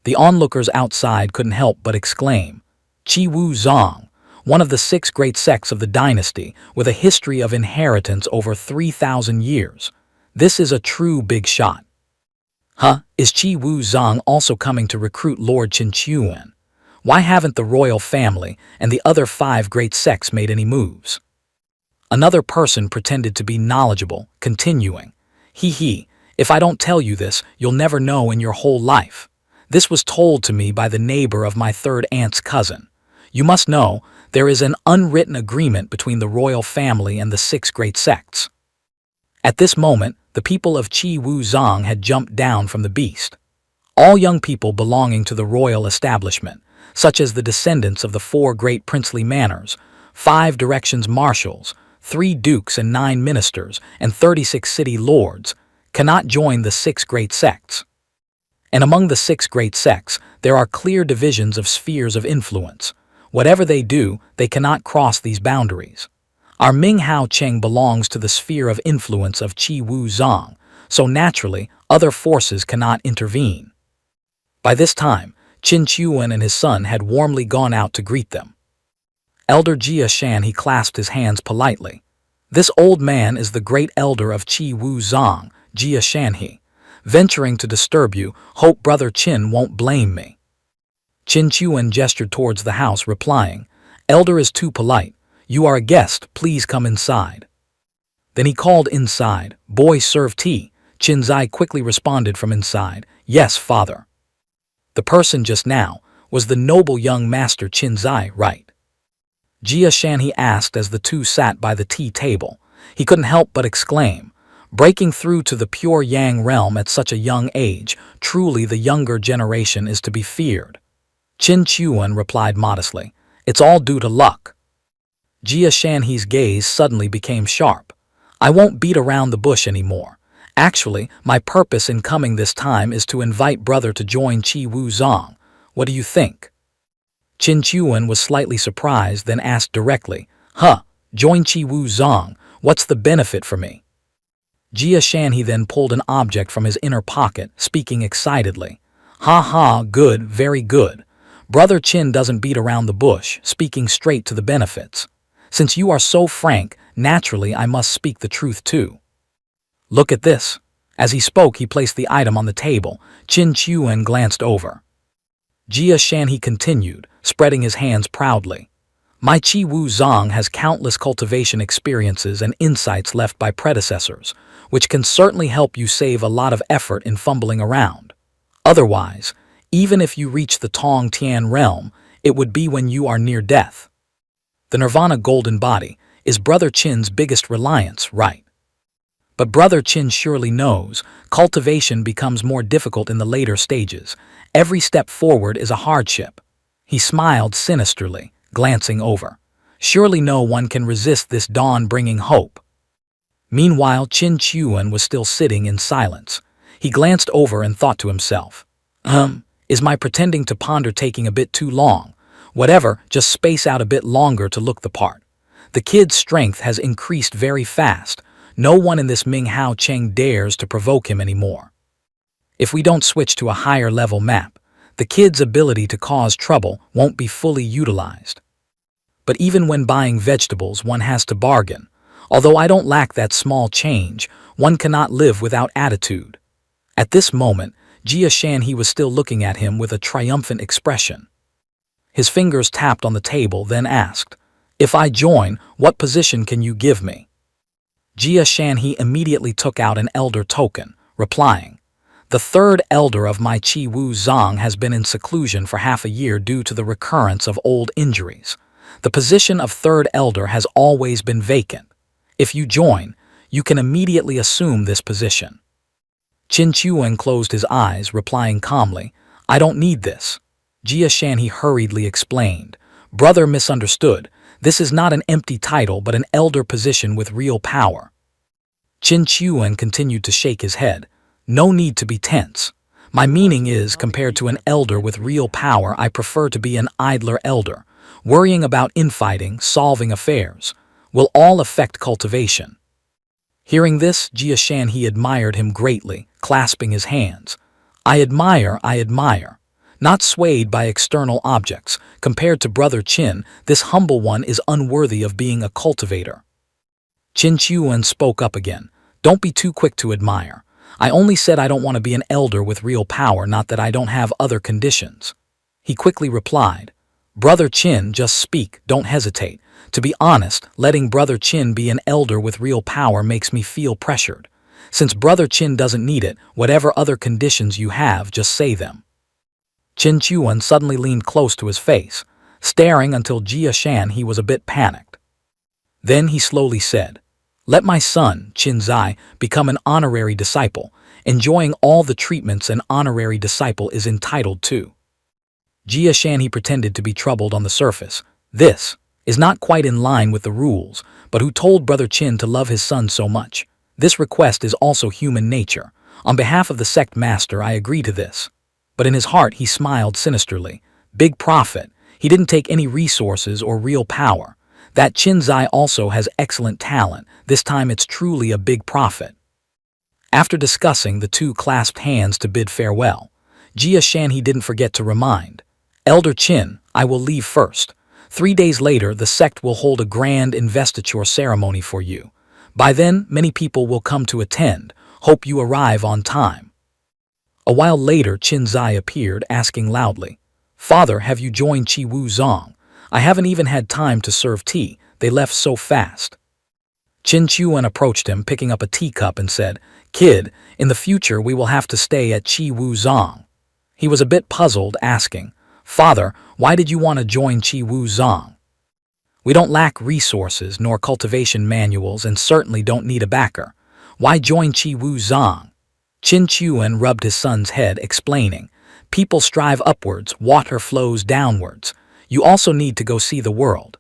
The onlookers outside couldn't help but exclaim, "Qi Wu Zong, one of the 6 great sects of the dynasty with a history of inheritance over 3,000 years. This is a true big shot." Is Qi Wu Zong also coming to recruit Lord Qin Chuan? Why haven't the royal family and the other 5 great sects made any moves? Another person pretended to be knowledgeable, continuing, If I don't tell you this, you'll never know in your whole life. This was told to me by the neighbor of my third aunt's cousin. You must know, there is an unwritten agreement between the royal family and the 6 great sects." At this moment, the people of Qi Wu Zong had jumped down from the beast. All young people belonging to the royal establishment, such as the descendants of the 4 great princely manors, 5 directions marshals, 3 dukes and 9 ministers, and 36 city lords, cannot join the 6 great sects. And among the 6 great sects, there are clear divisions of spheres of influence. Whatever they do, they cannot cross these boundaries. Our Ming Hao Cheng belongs to the sphere of influence of Qi Wu Zong, so naturally, other forces cannot intervene. By this time, Qin Chuan and his son had warmly gone out to greet them. Elder Jia Shan, he clasped his hands politely. "This old man is the great elder of Qi Wu Zong, Jia Shanhe. Venturing to disturb you, hope Brother Qin won't blame me." Qin Chuan gestured towards the house, replying, "Elder is too polite. You are a guest, please come inside." Then he called inside, "Boy, serve tea." Qin Zai quickly responded from inside, "Yes, father." The person just now was the noble young master Qin Zai, right? Jia Shan, he asked as the two sat by the tea table. He couldn't help but exclaim, "Breaking through to the pure Yang realm at such a young age, truly the younger generation is to be feared." Qin Chuan replied modestly, "It's all due to luck." Jia Shanhe's gaze suddenly became sharp. "I won't beat around the bush anymore. Actually, my purpose in coming this time is to invite brother to join Qi Wu Zong. What do you think?" Qin Chuan was slightly surprised, then asked directly, Join Qi Wu Zong, what's the benefit for me?" Jia Shanhe then pulled an object from his inner pocket, speaking excitedly. Good, very good. Brother Qin doesn't beat around the bush, speaking straight to the benefits. Since you are so frank, naturally I must speak the truth too. Look at this." As he spoke, he placed the item on the table. Qin Chuan glanced over. Jia Shanhe continued, spreading his hands proudly. "My Qi Wu Zong has countless cultivation experiences and insights left by predecessors, which can certainly help you save a lot of effort in fumbling around. Otherwise, even if you reach the Tong Tian realm, it would be when you are near death." the Nirvana golden body, is Brother Qin's biggest reliance, right? But Brother Qin surely knows, cultivation becomes more difficult in the later stages. Every step forward is a hardship. He smiled sinisterly, glancing over. Surely no one can resist this dawn bringing hope. Meanwhile, Qin Chuan was still sitting in silence. He glanced over and thought to himself, is my pretending to ponder taking a bit too long? Whatever, just space out a bit longer to look the part. The kid's strength has increased very fast. No one in this Ming Hao Cheng dares to provoke him anymore. If we don't switch to a higher level map, the kid's ability to cause trouble won't be fully utilized. But even when buying vegetables, one has to bargain. Although I don't lack that small change, one cannot live without attitude. At this moment, Jia Shanhe was still looking at him with a triumphant expression. His fingers tapped on the table, then asked, "If I join, what position can you give me?" Jia Shanhe immediately took out an elder token, replying, "The third elder of my Qi Wu Zong has been in seclusion for half a year due to the recurrence of old injuries. The position of third elder has always been vacant. If you join, you can immediately assume this position." Qin Chuan closed his eyes, replying calmly, "I don't need this." Jia Shanhe hurriedly explained, "Brother misunderstood. This is not an empty title but an elder position with real power." Qin Chuan continued to shake his head. "No need to be tense. My meaning is, compared to an elder with real power, I prefer to be an idler elder, worrying about infighting, solving affairs. Will all affect cultivation." Hearing this, Jia Shanhe admired him greatly, clasping his hands. I admire. Not swayed by external objects, compared to Brother Qin, this humble one is unworthy of being a cultivator. Qin Chuan spoke up again. "Don't be too quick to admire. I only said I don't want to be an elder with real power, not that I don't have other conditions." He quickly replied, "Brother Qin, just speak, don't hesitate. To be honest, letting Brother Qin be an elder with real power makes me feel pressured. Since Brother Qin doesn't need it, whatever other conditions you have, just say them." Qin Chuan suddenly leaned close to his face, staring until Jia Shanhe was a bit panicked. Then he slowly said, "Let my son, Qin Zai, become an honorary disciple, enjoying all the treatments an honorary disciple is entitled to." Jia Shanhe pretended to be troubled on the surface. This is not quite in line with the rules, but who told Brother Qin to love his son so much? This request is also human nature. On behalf of the sect master, I agree to this. But in his heart he smiled sinisterly. Big profit. He didn't take any resources or real power. That Qin Zai also has excellent talent. This time it's truly a big profit. After discussing, the two clasped hands to bid farewell. Jia Shanhe didn't forget to remind, "Elder Qin, I will leave first. 3 days later, the sect will hold a grand investiture ceremony for you. By then, many people will come to attend. Hope you arrive on time." A while later, Qin Zai appeared, asking loudly, "Father, have you joined Qi Wu Zong? I haven't even had time to serve tea. They left so fast." Qin Chuan approached him, picking up a teacup, and said, "Kid, in the future we will have to stay at Qi Wu Zong." He was a bit puzzled, asking, "Father, why did you want to join Qi Wu Zong?" "We don't lack resources nor cultivation manuals and certainly don't need a backer. Why join Qi Wu Zong?" Qin Chuan rubbed his son's head, explaining, "People strive upwards, water flows downwards. You also need to go see the world."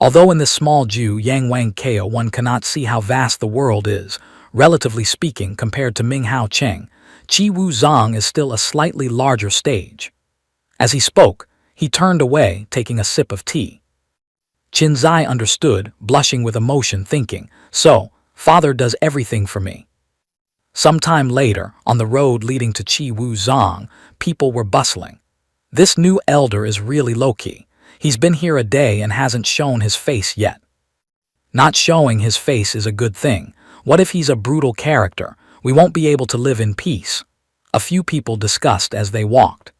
Although in this small Ju Yang Wang Kao one cannot see how vast the world is, relatively speaking compared to Ming Hao Cheng, Qi Wu Zong is still a slightly larger stage. As he spoke, he turned away, taking a sip of tea. Qin Zai understood, blushing with emotion, thinking, "So, father does everything for me." Some time later, on the road leading to Qi Wu Zong, people were bustling. "This new elder is really low-key. He's been here a day and hasn't shown his face yet." Not showing his face is a good thing. What if he's a brutal character? We won't be able to live in peace. A few people discussed as they walked.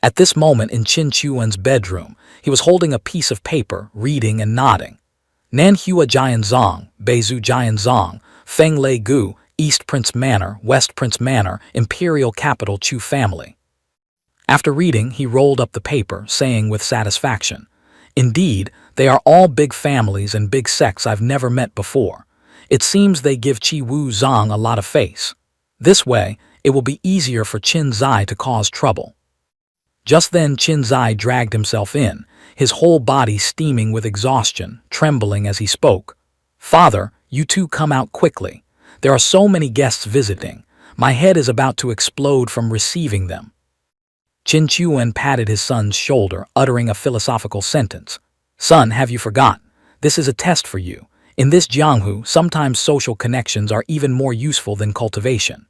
At this moment in Qin Chuan's bedroom, he was holding a piece of paper, reading and nodding. Nanhua Jianzong, Beizu Jianzong, Feng Lei Gu, East Prince Manor, West Prince Manor, Imperial Capital Chu family. After reading, he rolled up the paper, saying with satisfaction, Indeed, they are all big families and big sects I've never met before. It seems they give Qi Wu Zhang a lot of face. This way, it will be easier for Qin Zai to cause trouble. Just then Qin Zai dragged himself in, his whole body steaming with exhaustion, trembling as he spoke. "Father, you two come out quickly. There are so many guests visiting. My head is about to explode from receiving them." Qin Chuan patted his son's shoulder, uttering a philosophical sentence. "Son, have you forgot? This is a test for you. In this Jianghu, sometimes social connections are even more useful than cultivation."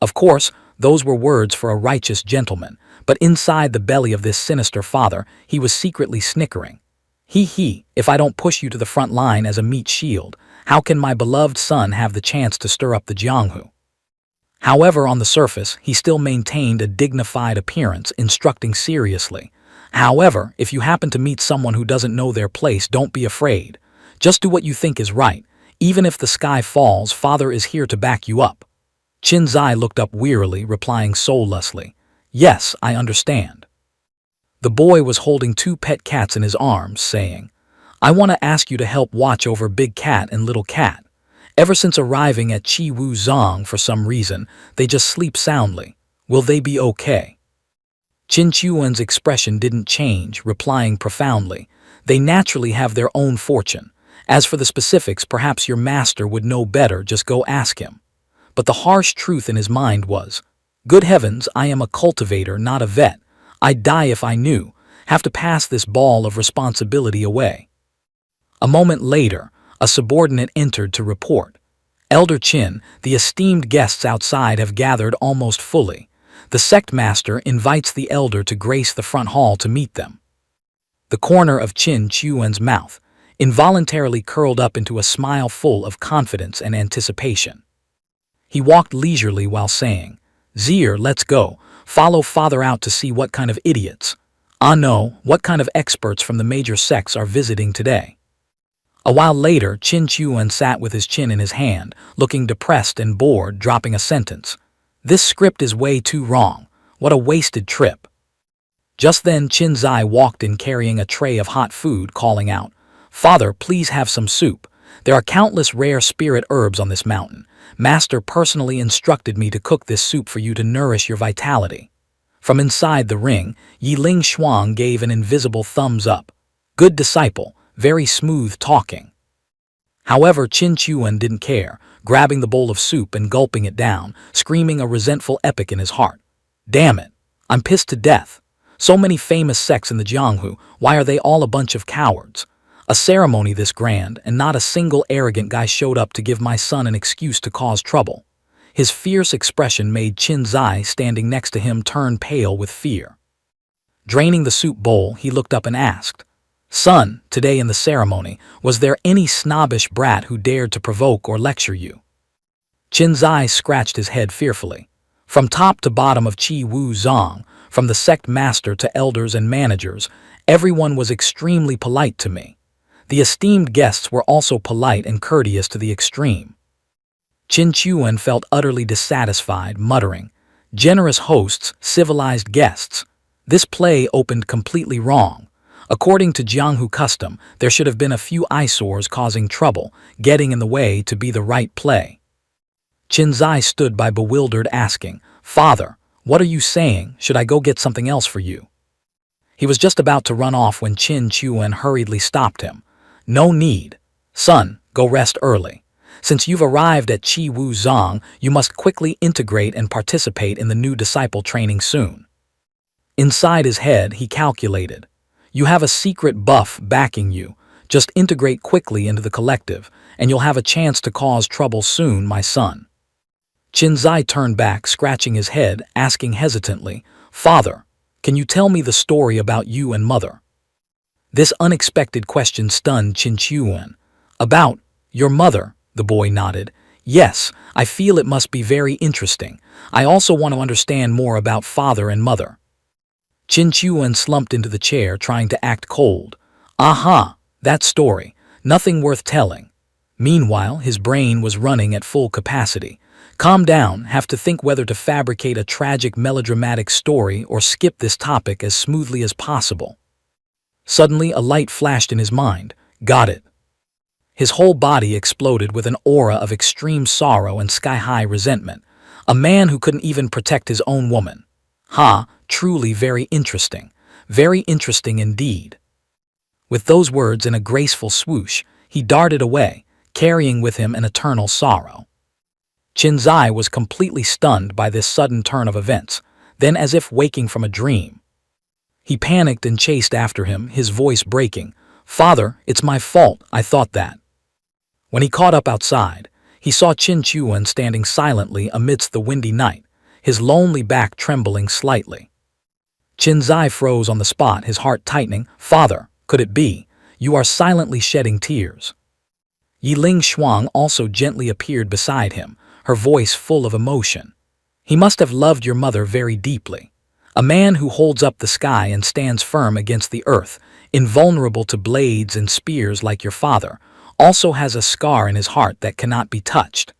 Of course, those were words for a righteous gentleman, but inside the belly of this sinister father, he was secretly snickering. He, if I don't push you to the front line as a meat shield, how can my beloved son have the chance to stir up the Jianghu? However, on the surface, he still maintained a dignified appearance, instructing seriously. "However, if you happen to meet someone who doesn't know their place, don't be afraid. Just do what you think is right. Even if the sky falls, Father is here to back you up." Qin Zai looked up wearily, replying soullessly, "Yes, I understand." The boy was holding two pet cats in his arms, saying, "I want to ask you to help watch over Big Cat and Little Cat. Ever since arriving at Qi Wu Zhang, for some reason, they just sleep soundly. Will they be okay?" Qin Chuan's expression didn't change, replying profoundly, "They naturally have their own fortune. As for the specifics, perhaps your master would know better, just go ask him." But the harsh truth in his mind was, "Good heavens, I am a cultivator, not a vet. I'd die if I knew. Have to pass this ball of responsibility away." A moment later, a subordinate entered to report. "Elder Qin, the esteemed guests outside have gathered almost fully. The sect master invites the elder to grace the front hall to meet them." The corner of Qin Chuan's mouth involuntarily curled up into a smile full of confidence and anticipation. He walked leisurely while saying, "Zir, let's go. Follow Father out to see what kind of idiots. Ah no, what kind of experts from the major sects are visiting today." A while later, Qin Chuan sat with his chin in his hand, looking depressed and bored, dropping a sentence. "This script is way too wrong. What a wasted trip." Just then Qin Zai walked in carrying a tray of hot food, calling out, "Father, please have some soup. There are countless rare spirit herbs on this mountain. Master personally instructed me to cook this soup for you to nourish your vitality." From inside the ring, Yiling Shuang gave an invisible thumbs up. "Good disciple, very smooth talking." However, Qin Chuan didn't care, grabbing the bowl of soup and gulping it down, screaming a resentful epic in his heart. "Damn it, I'm pissed to death. So many famous sects in the Jianghu, why are they all a bunch of cowards? A ceremony this grand, and not a single arrogant guy showed up to give my son an excuse to cause trouble." His fierce expression made Qin Zai, standing next to him, turn pale with fear. Draining the soup bowl, he looked up and asked, "Son, today in the ceremony, was there any snobbish brat who dared to provoke or lecture you?" Qin Zai scratched his head fearfully. "From top to bottom of Qi Wu Zhang, from the sect master to elders and managers, everyone was extremely polite to me. The esteemed guests were also polite and courteous to the extreme." Qin Chuan felt utterly dissatisfied, muttering, "Generous hosts, civilized guests. This play opened completely wrong. According to Jianghu custom, there should have been a few eyesores causing trouble, getting in the way to be the right play." Qin Zai stood by bewildered, asking, "Father, what are you saying? Should I go get something else for you?" He was just about to run off when Qin Chuan hurriedly stopped him. "No need. Son, go rest early. Since you've arrived at Qi Wu Zhang, you must quickly integrate and participate in the new disciple training soon." Inside his head, he calculated, "You have a secret buff backing you. Just integrate quickly into the collective, and you'll have a chance to cause trouble soon, my son." Qin Zai turned back, scratching his head, asking hesitantly, "Father, can you tell me the story about you and Mother?" This unexpected question stunned Qin Chuan. "About your mother?" The boy nodded. "Yes, I feel it must be very interesting. I also want to understand more about Father and Mother." Qin Chuan slumped into the chair, trying to act cold. "Aha, that story. Nothing worth telling." Meanwhile, his brain was running at full capacity. "Calm down, have to think whether to fabricate a tragic melodramatic story or skip this topic as smoothly as possible." Suddenly a light flashed in his mind. Got it. His whole body exploded with an aura of extreme sorrow and sky-high resentment. A man who couldn't even protect his own woman. Ha, truly very interesting. Very interesting indeed. With those words in a graceful swoosh, he darted away, carrying with him an eternal sorrow. Qinzai was completely stunned by this sudden turn of events, then as if waking from a dream. He panicked and chased after him, his voice breaking. "Father, it's my fault, I thought that." When he caught up outside, he saw Qin Chuan standing silently amidst the windy night, his lonely back trembling slightly. Qinzai froze on the spot, his heart tightening. "Father, could it be? You are silently shedding tears." Yiling Shuang also gently appeared beside him, her voice full of emotion. "He must have loved your mother very deeply. A man who holds up the sky and stands firm against the earth, invulnerable to blades and spears like your father, also has a scar in his heart that cannot be touched."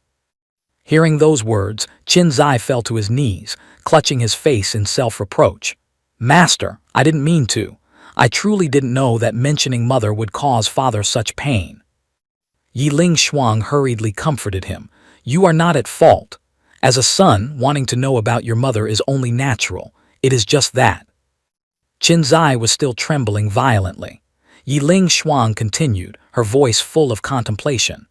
Hearing those words, Qinzai fell to his knees, clutching his face in self-reproach. "Master, I didn't mean to. I truly didn't know that mentioning mother would cause father such pain." Yiling Shuang hurriedly comforted him. "You are not at fault. As a son, wanting to know about your mother is only natural. It is just that." Qinzai was still trembling violently. Yiling Shuang continued, her voice full of contemplation.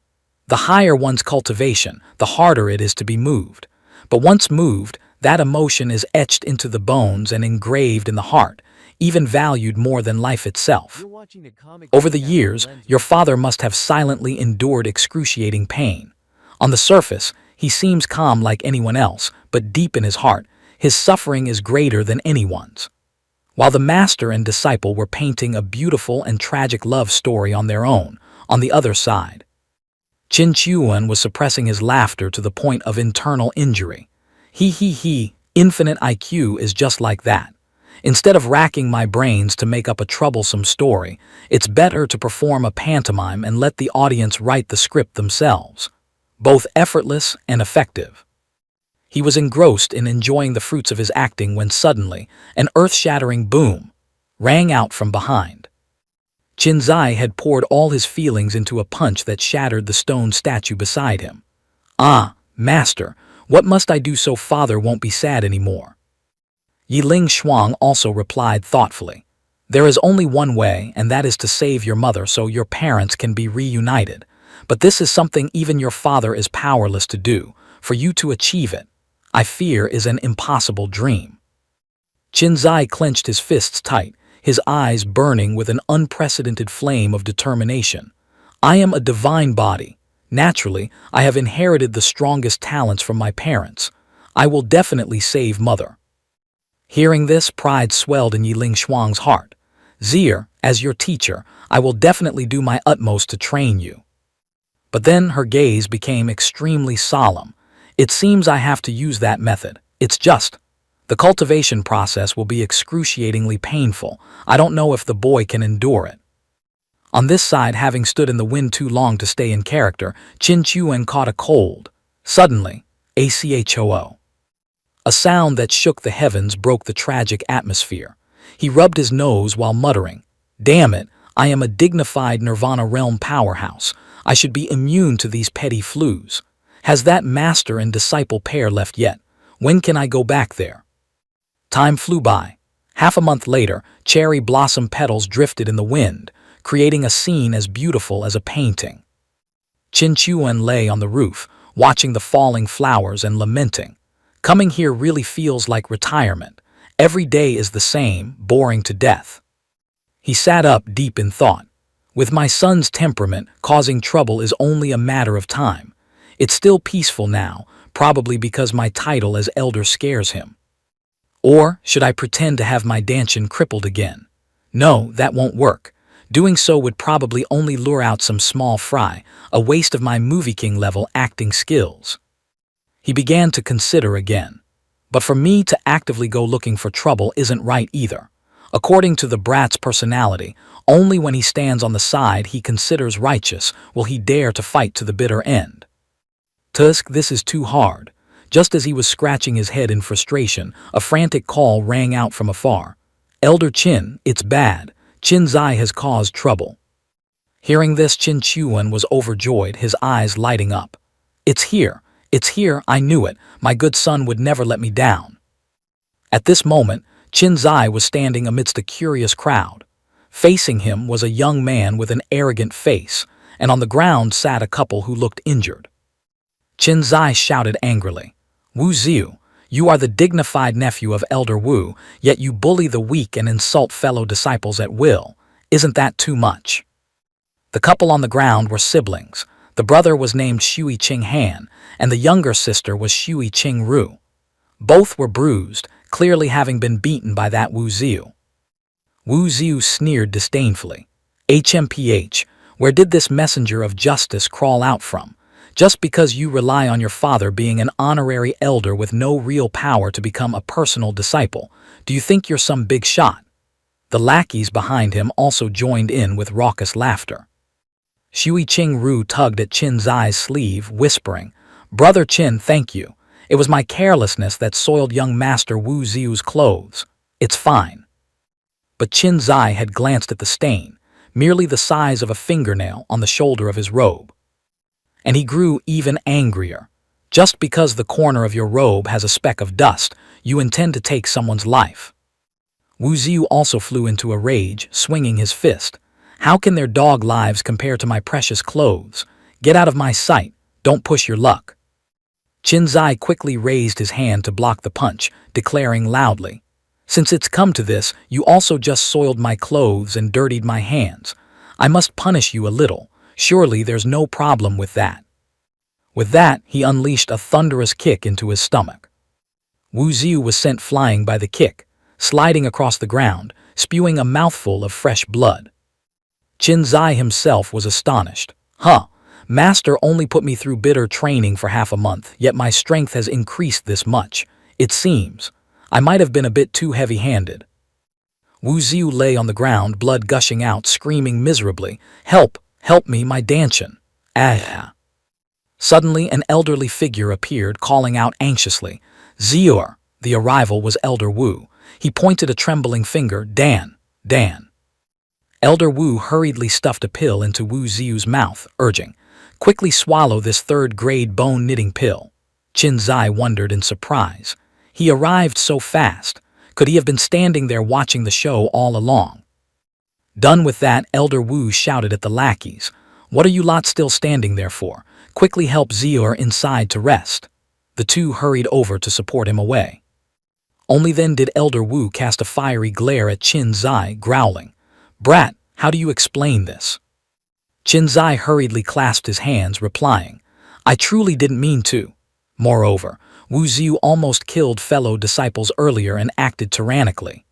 "The higher one's cultivation, the harder it is to be moved. But once moved, that emotion is etched into the bones and engraved in the heart, even valued more than life itself. Over the years, your father must have silently endured excruciating pain. On the surface, he seems calm like anyone else, but deep in his heart, his suffering is greater than anyone's." While the master and disciple were painting a beautiful and tragic love story on their own, on the other side, Qin Chuan was suppressing his laughter to the point of internal injury. He, infinite IQ is just like that. Instead of racking my brains to make up a troublesome story, it's better to perform a pantomime and let the audience write the script themselves. Both effortless and effective. He was engrossed in enjoying the fruits of his acting when suddenly, an earth-shattering boom rang out from behind. Qinzai had poured all his feelings into a punch that shattered the stone statue beside him. "Ah, master, what must I do so father won't be sad anymore?" Yiling Shuang also replied thoughtfully. "There is only one way, and that is to save your mother so your parents can be reunited. But this is something even your father is powerless to do. For you to achieve it, I fear, is an impossible dream." Qinzai clenched his fists tight, his eyes burning with an unprecedented flame of determination. "I am a divine body. Naturally, I have inherited the strongest talents from my parents. I will definitely save mother." Hearing this, pride swelled in Yiling Shuang's heart. "Zir, as your teacher, I will definitely do my utmost to train you." But then her gaze became extremely solemn. "It seems I have to use that method. It's just. The cultivation process will be excruciatingly painful. I don't know if the boy can endure it." On this side, having stood in the wind too long to stay in character, Qin Chuan caught a cold. Suddenly, ACHOO. A sound that shook the heavens broke the tragic atmosphere. He rubbed his nose while muttering, "Damn it, I am a dignified Nirvana realm powerhouse. I should be immune to these petty flus. Has that master and disciple pair left yet? When can I go back there?" Time flew by. Half a month later, cherry blossom petals drifted in the wind, creating a scene as beautiful as a painting. Qin Chuan lay on the roof, watching the falling flowers and lamenting. "Coming here really feels like retirement. Every day is the same, boring to death." He sat up deep in thought. "With my son's temperament, causing trouble is only a matter of time. It's still peaceful now, probably because my title as elder scares him. Or should I pretend to have my Danshin crippled again? No, that won't work. Doing so would probably only lure out some small fry, a waste of my Movie King level acting skills." He began to consider again. But for me to actively go looking for trouble isn't right either. According to the brat's personality, only when he stands on the side he considers righteous will he dare to fight to the bitter end. Tusk, this is too hard. Just as he was scratching his head in frustration, a frantic call rang out from afar. "Elder Qin, it's bad. Qin Zai has caused trouble. Hearing this, Qin Chuan was overjoyed, his eyes lighting up. It's here, I knew it, my good son would never let me down. At this moment, Qin Zai was standing amidst a curious crowd. Facing him was a young man with an arrogant face, and on the ground sat a couple who looked injured. Qin Zai shouted angrily, "Wu Ziyu, you are the dignified nephew of Elder Wu, yet you bully the weak and insult fellow disciples at will. Isn't that too much?" The couple on the ground were siblings. The brother was named Shui Qing Han, and the younger sister was Shui Qing Ru. Both were bruised, clearly having been beaten by that Wu Ziyu. Wu Ziyu sneered disdainfully. HMPH, where did this messenger of justice crawl out from? Just because you rely on your father being an honorary elder with no real power to become a personal disciple, do you think you're some big shot? The lackeys behind him also joined in with raucous laughter. Shui Qing Ru tugged at Qin Zai's sleeve, whispering, "Brother Qin, thank you. It was my carelessness that soiled young Master Wu Ziyu's clothes. It's fine." But Qin Zai had glanced at the stain, merely the size of a fingernail on the shoulder of his robe. And he grew even angrier. Just because the corner of your robe has a speck of dust, you intend to take someone's life. Wu Ziyu also flew into a rage, swinging his fist. "How can their dog lives compare to my precious clothes? Get out of my sight, don't push your luck." Qin Zai quickly raised his hand to block the punch, declaring loudly, "Since it's come to this, you also just soiled my clothes and dirtied my hands. I must punish you a little. Surely there's no problem with that." With that, he unleashed a thunderous kick into his stomach. Wu Ziyu was sent flying by the kick, sliding across the ground, spewing a mouthful of fresh blood. Qin Zai himself was astonished. Master only put me through bitter training for half a month, yet my strength has increased this much. It seems I might have been a bit too heavy-handed." Wu Ziyu lay on the ground, blood gushing out, screaming miserably, "Help! Help me, my Danshan! Ah!" Suddenly, an elderly figure appeared, calling out anxiously, "Ziyu!" The arrival was Elder Wu. He pointed a trembling finger, Dan! Elder Wu hurriedly stuffed a pill into Wu Ziyu's mouth, urging, "Quickly swallow this third-grade bone-knitting pill." Qin Zai wondered in surprise. He arrived so fast. Could he have been standing there watching the show all along? Done with that, Elder Wu shouted at the lackeys, "What are you lot still standing there for? Quickly help Ziyu inside to rest." The two hurried over to support him away. Only then did Elder Wu cast a fiery glare at Qin Zai, growling, "Brat, how do you explain this?" Qin Zai hurriedly clasped his hands, replying, "I truly didn't mean to. Moreover, Wu Ziyu almost killed fellow disciples earlier and acted tyrannically."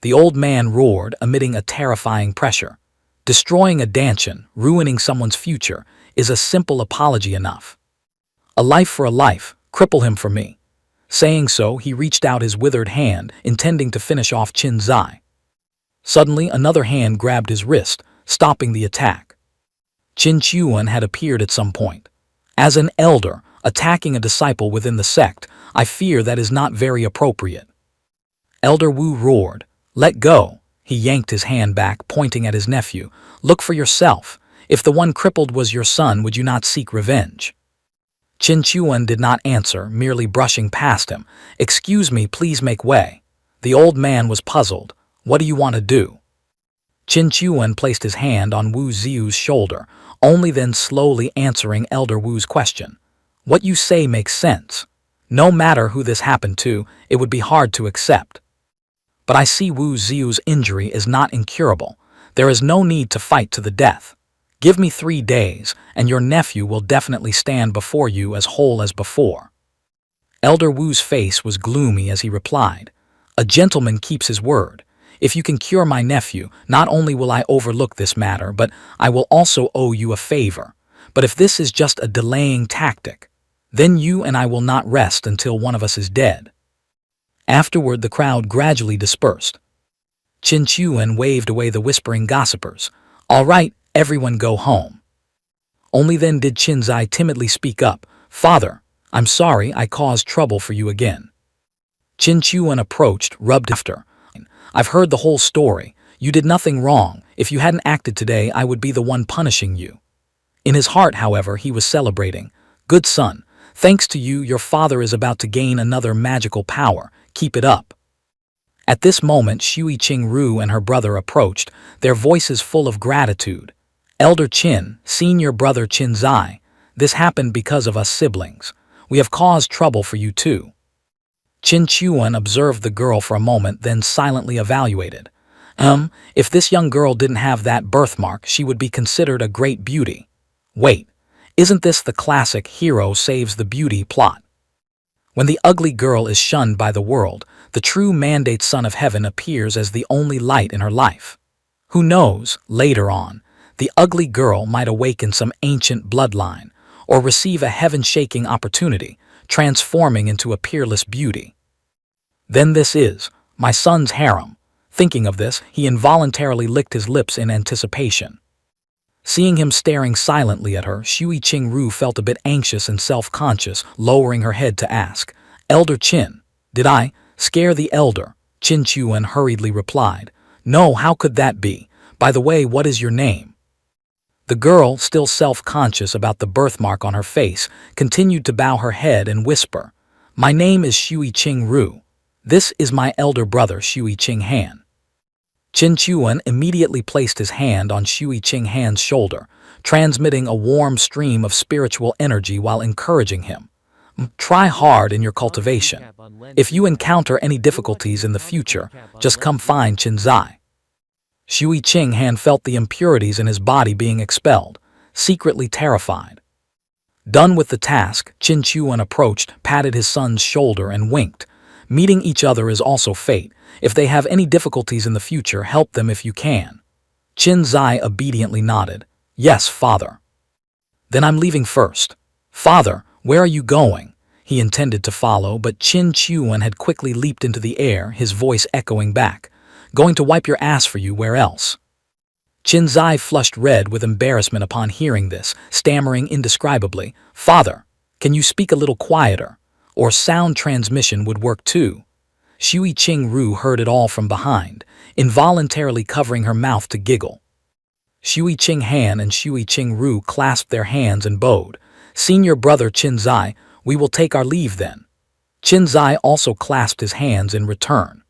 The old man roared, emitting a terrifying pressure. "Destroying a Danshan, ruining someone's future, is a simple apology enough. A life for a life, cripple him for me." Saying so, he reached out his withered hand, intending to finish off Qin Zai. Suddenly, another hand grabbed his wrist, stopping the attack. Qin Chuan had appeared at some point. "As an elder, attacking a disciple within the sect, I fear that is not very appropriate." Elder Wu roared, "Let go." He yanked his hand back, pointing at his nephew. "Look for yourself. If the one crippled was your son, would you not seek revenge?" Qin Chuan did not answer, merely brushing past him. "Excuse me, please make way." The old man was puzzled. "What do you want to do?" Qin Chuan placed his hand on Wu Ziyu's shoulder, only then slowly answering Elder Wu's question. "What you say makes sense. No matter who this happened to, it would be hard to accept. But I see Wu Ziyu's injury is not incurable. There is no need to fight to the death. Give me 3 days, and your nephew will definitely stand before you as whole as before." Elder Wu's face was gloomy as he replied, "A gentleman keeps his word. If you can cure my nephew, not only will I overlook this matter, but I will also owe you a favor. But if this is just a delaying tactic, then you and I will not rest until one of us is dead." Afterward, the crowd gradually dispersed. Qin Chuan waved away the whispering gossipers. "All right, everyone go home." Only then did Qin Zai timidly speak up, "Father, I'm sorry I caused trouble for you again." Qin Chuan approached, rubbed after. "I've heard the whole story. You did nothing wrong. If you hadn't acted today, I would be the one punishing you." In his heart, however, he was celebrating. "Good son, thanks to you, your father is about to gain another magical power. Keep it up." At this moment, Shui Qingru and her brother approached, their voices full of gratitude. "Elder Qin, senior brother Qin Zai, this happened because of us siblings. We have caused trouble for you too." Qin Chuan observed the girl for a moment, then silently evaluated. If this young girl didn't have that birthmark, she would be considered a great beauty. Wait, isn't this the classic hero saves the beauty plot? When the ugly girl is shunned by the world, the true mandate son of heaven appears as the only light in her life. Who knows, later on, the ugly girl might awaken some ancient bloodline, or receive a heaven-shaking opportunity, transforming into a peerless beauty. Then this is my son's harem. Thinking of this, he involuntarily licked his lips in anticipation. Seeing him staring silently at her, Shui Qingru felt a bit anxious and self-conscious, lowering her head to ask, "Elder Qin, did I scare the elder?" Qin Chuan hurriedly replied, "No, how could that be? By the way, what is your name?" The girl, still self-conscious about the birthmark on her face, continued to bow her head and whisper, "My name is Shui Qingru. This is my elder brother Shui Qinghan." Qin Chuan immediately placed his hand on Shui Qinghan's shoulder, transmitting a warm stream of spiritual energy while encouraging him. "Try hard in your cultivation. If you encounter any difficulties in the future, just come find Qin Zai." Shui Qinghan felt the impurities in his body being expelled, secretly terrified. Done with the task, Qin Chuan approached, patted his son's shoulder and winked. Meeting each other is also fate. If they have any difficulties in the future, help them if you can. Qin Zai obediently nodded. "Yes, father." "Then I'm leaving first." "Father, where are you going?" He intended to follow, but Qin Chuan had quickly leaped into the air, his voice echoing back. "Going to wipe your ass for you, where else?" Qin Zai flushed red with embarrassment upon hearing this, stammering indescribably, "Father, can you speak a little quieter? Or sound transmission would work too." Shui Qingru heard it all from behind, involuntarily covering her mouth to giggle. Shui Qinghan and Shui Qingru clasped their hands and bowed. "Senior brother Qin Zai, we will take our leave then." Qin Zai also clasped his hands in return.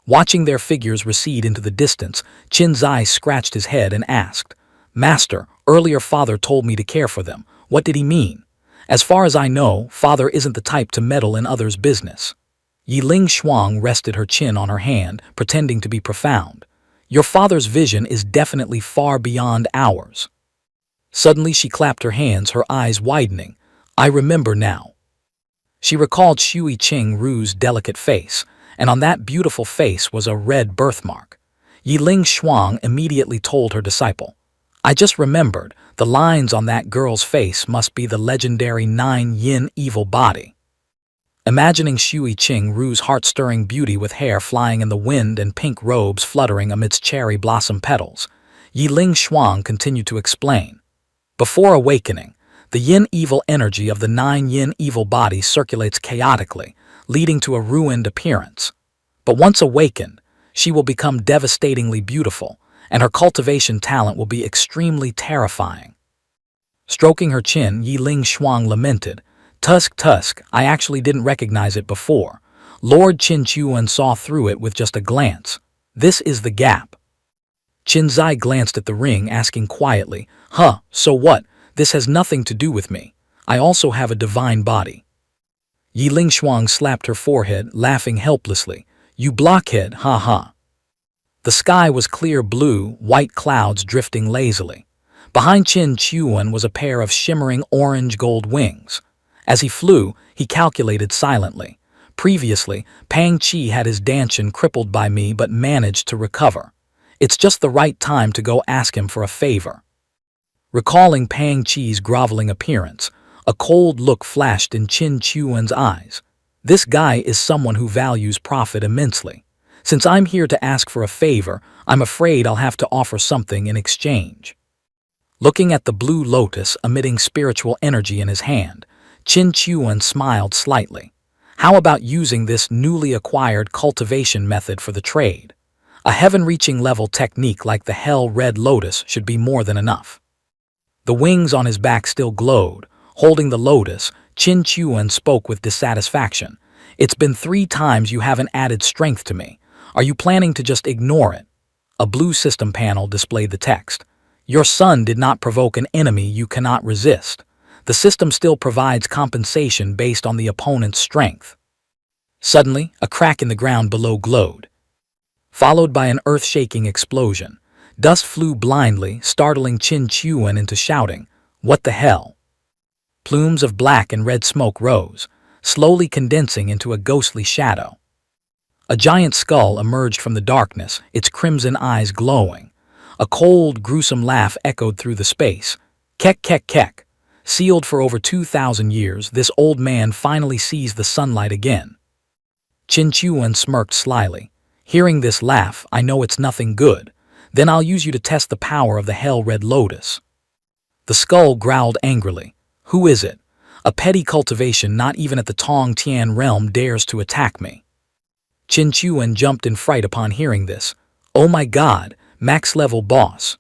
Watching their figures recede into the distance, Qin Zai scratched his head and asked, "Master, earlier father told me to care for them. What did he mean? As far as I know, father isn't the type to meddle in others' business." Yiling Shuang rested her chin on her hand, pretending to be profound. "Your father's vision is definitely far beyond ours." Suddenly she clapped her hands, her eyes widening. "I remember now." She recalled Shui Qingru's delicate face, and on that beautiful face was a red birthmark. Yiling Shuang immediately told her disciple, "I just remembered, the lines on that girl's face must be the legendary 9-yin evil body." Imagining Shui Qingru's heart-stirring beauty with hair flying in the wind and pink robes fluttering amidst cherry blossom petals, Yiling Shuang continued to explain. "Before awakening, the yin evil energy of the 9-yin evil body circulates chaotically, leading to a ruined appearance. But once awakened, she will become devastatingly beautiful, and her cultivation talent will be extremely terrifying." Stroking her chin, Yiling Shuang lamented, Tusk, I actually didn't recognize it before. Lord Qin Chuan saw through it with just a glance. This is the gap." Qin Zai glanced at the ring, asking quietly, So what? This has nothing to do with me. I also have a divine body." Yiling Shuang slapped her forehead, laughing helplessly. "You blockhead, ha." The sky was clear blue, white clouds drifting lazily. Behind Qin Chuan was a pair of shimmering orange-gold wings. As he flew, he calculated silently. Previously, Pang Qi had his Danshan crippled by me but managed to recover. It's just the right time to go ask him for a favor. Recalling Pang Qi's groveling appearance, a cold look flashed in Qin Chuan's eyes. This guy is someone who values profit immensely. Since I'm here to ask for a favor, I'm afraid I'll have to offer something in exchange. Looking at the blue lotus emitting spiritual energy in his hand, Qin Chuan smiled slightly. "How about using this newly acquired cultivation method for the trade? A heaven-reaching level technique like the Hell Red Lotus should be more than enough. The wings on his back still glowed. Holding the lotus, Qin Chuan spoke with dissatisfaction. It's been 3 times you haven't added strength to me. Are you planning to just ignore it? A blue system panel displayed the text. Your son did not provoke an enemy you cannot resist. The system still provides compensation based on the opponent's strength. Suddenly, a crack in the ground below glowed, followed by an earth-shaking explosion. Dust flew blindly, startling Qin Chuan into shouting, "What the hell?" Plumes of black and red smoke rose, slowly condensing into a ghostly shadow. A giant skull emerged from the darkness, its crimson eyes glowing. A cold, gruesome laugh echoed through the space. Kek, kek, kek. Sealed for over 2,000 years, this old man finally sees the sunlight again. Qin Chuan smirked slyly. Hearing this laugh, I know it's nothing good. Then I'll use you to test the power of the Hell Red Lotus. The skull growled angrily. Who is it? A petty cultivation not even at the Tong Tian realm dares to attack me. Qin Chuan jumped in fright upon hearing this. Oh my god, max-level boss.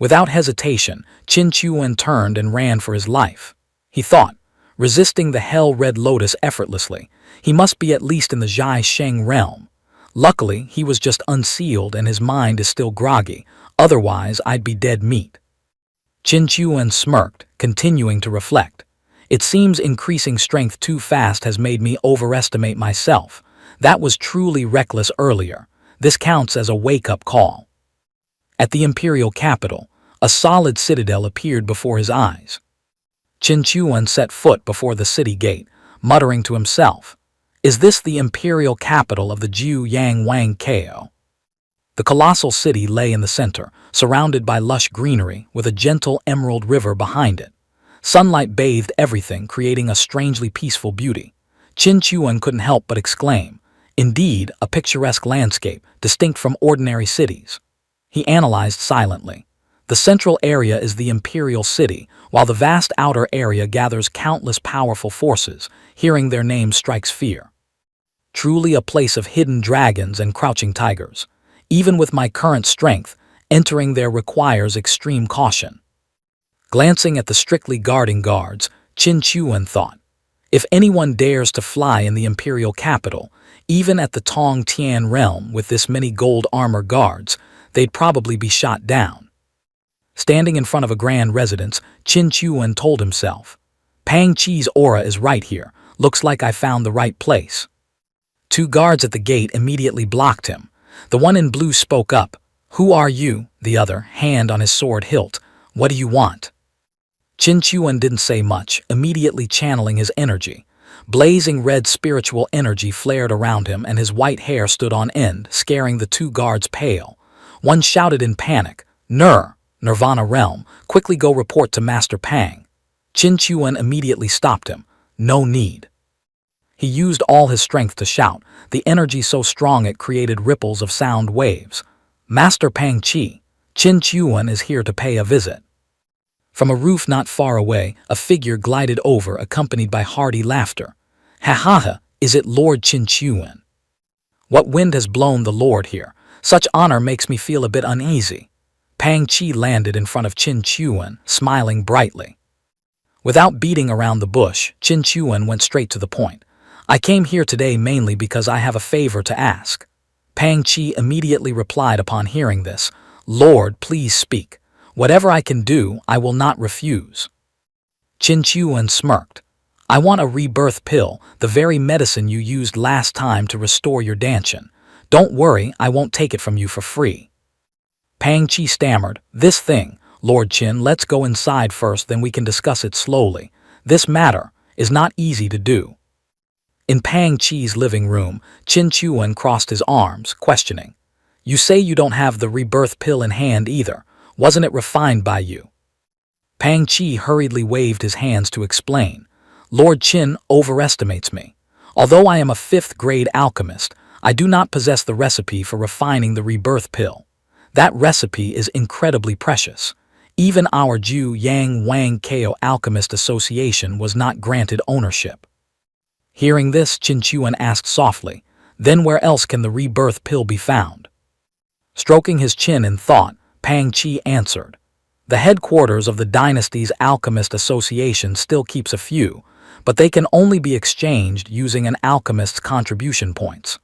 Without hesitation, Qin Chuan turned and ran for his life. He thought, resisting the Hell Red Lotus effortlessly, he must be at least in the Zhai Sheng realm. Luckily, he was just unsealed and his mind is still groggy, otherwise I'd be dead meat. Qin Chuan smirked, continuing to reflect. It seems increasing strength too fast has made me overestimate myself. That was truly reckless earlier. This counts as a wake-up call. At the imperial capital, a solid citadel appeared before his eyes. Qin Chuan set foot before the city gate, muttering to himself, "Is this the imperial capital of the Jiu Yang Wang Kao?" The colossal city lay in the center, surrounded by lush greenery with a gentle emerald river behind it. Sunlight bathed everything, creating a strangely peaceful beauty. Qin Chuan couldn't help but exclaim, "Indeed, a picturesque landscape, distinct from ordinary cities." He analyzed silently. The central area is the imperial city, while the vast outer area gathers countless powerful forces. Hearing their names strikes fear. Truly a place of hidden dragons and crouching tigers. Even with my current strength, entering there requires extreme caution. Glancing at the strictly guarding guards, Qin Chuan thought, if anyone dares to fly in the imperial capital, even at the Tong Tian realm with this many gold armor guards, they'd probably be shot down. Standing in front of a grand residence, Qin Chuan told himself, Pang Chi's aura is right here. Looks like I found the right place. 2 guards at the gate immediately blocked him. The one in blue spoke up. Who are you? The other, hand on his sword hilt. What do you want? Qin Chuan didn't say much, immediately channeling his energy. Blazing red spiritual energy flared around him and his white hair stood on end, scaring the 2 guards pale. One shouted in panic, Nirvana realm, quickly go report to Master Pang. Qin Chuan immediately stopped him. No need. He used all his strength to shout, the energy so strong it created ripples of sound waves. Master Pang Chi, Qin Chuan is here to pay a visit. From a roof not far away, a figure glided over accompanied by hearty laughter. Ha ha ha, is it Lord Qin Chuan? What wind has blown the Lord here? Such honor makes me feel a bit uneasy. Pang Chi landed in front of Qin Chuan, smiling brightly. Without beating around the bush, Qin Chuan went straight to the point. I came here today mainly because I have a favor to ask. Pang Chi immediately replied upon hearing this. Lord, please speak. Whatever I can do, I will not refuse. Qin Chuan smirked. I want a rebirth pill, the very medicine you used last time to restore your Danshan. Don't worry, I won't take it from you for free. Pang Chi stammered, this thing, Lord Qin, let's go inside first, then we can discuss it slowly. This matter is not easy to do. In Pang Chi's living room, Qin Chuan crossed his arms, questioning. You say you don't have the rebirth pill in hand either. Wasn't it refined by you? Pang Chi hurriedly waved his hands to explain. Lord Qin overestimates me. Although I am a 5th-grade alchemist, I do not possess the recipe for refining the rebirth pill. That recipe is incredibly precious. Even our Jiu Yang Wang Kao Alchemist Association was not granted ownership. Hearing this, Qin Chuan asked softly, then where else can the rebirth pill be found? Stroking his chin in thought, Pang Chi answered. The headquarters of the dynasty's Alchemist Association still keeps a few, but they can only be exchanged using an alchemist's contribution points.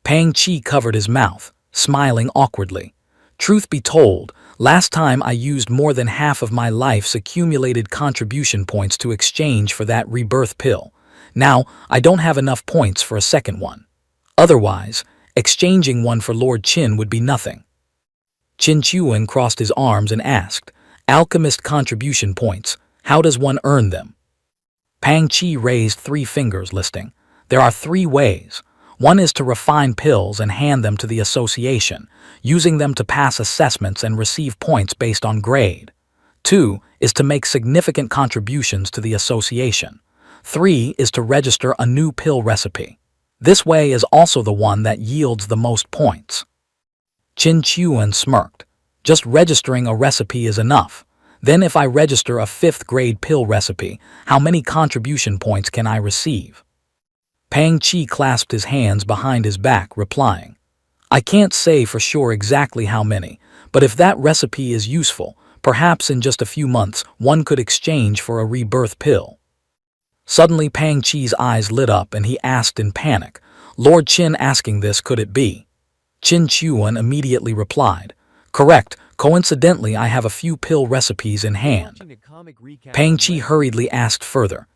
Pang Chi covered his mouth, smiling awkwardly. Truth be told, last time I used more than half of my life's accumulated contribution points to exchange for that rebirth pill. Now, I don't have enough points for a second one. Otherwise, exchanging one for Lord Qin would be nothing. Qin Chuan crossed his arms and asked, Alchemist contribution points, how does one earn them? Pang Chi raised 3 fingers, listing, there are 3 ways. One is to refine pills and hand them to the association, using them to pass assessments and receive points based on grade. 2 is to make significant contributions to the association. 3 is to register a new pill recipe. This way is also the one that yields the most points. Qin Chuan smirked. Just registering a recipe is enough. Then if I register a 5th grade pill recipe, how many contribution points can I receive? Pang Chi clasped his hands behind his back, replying, I can't say for sure exactly how many, but if that recipe is useful, perhaps in just a few months one could exchange for a rebirth pill. Suddenly Pang Chi's eyes lit up and he asked in panic, Lord Qin asking this, could it be? Qin Chuan immediately replied, correct, coincidentally I have a few pill recipes in hand. Pang Chi hurriedly asked further,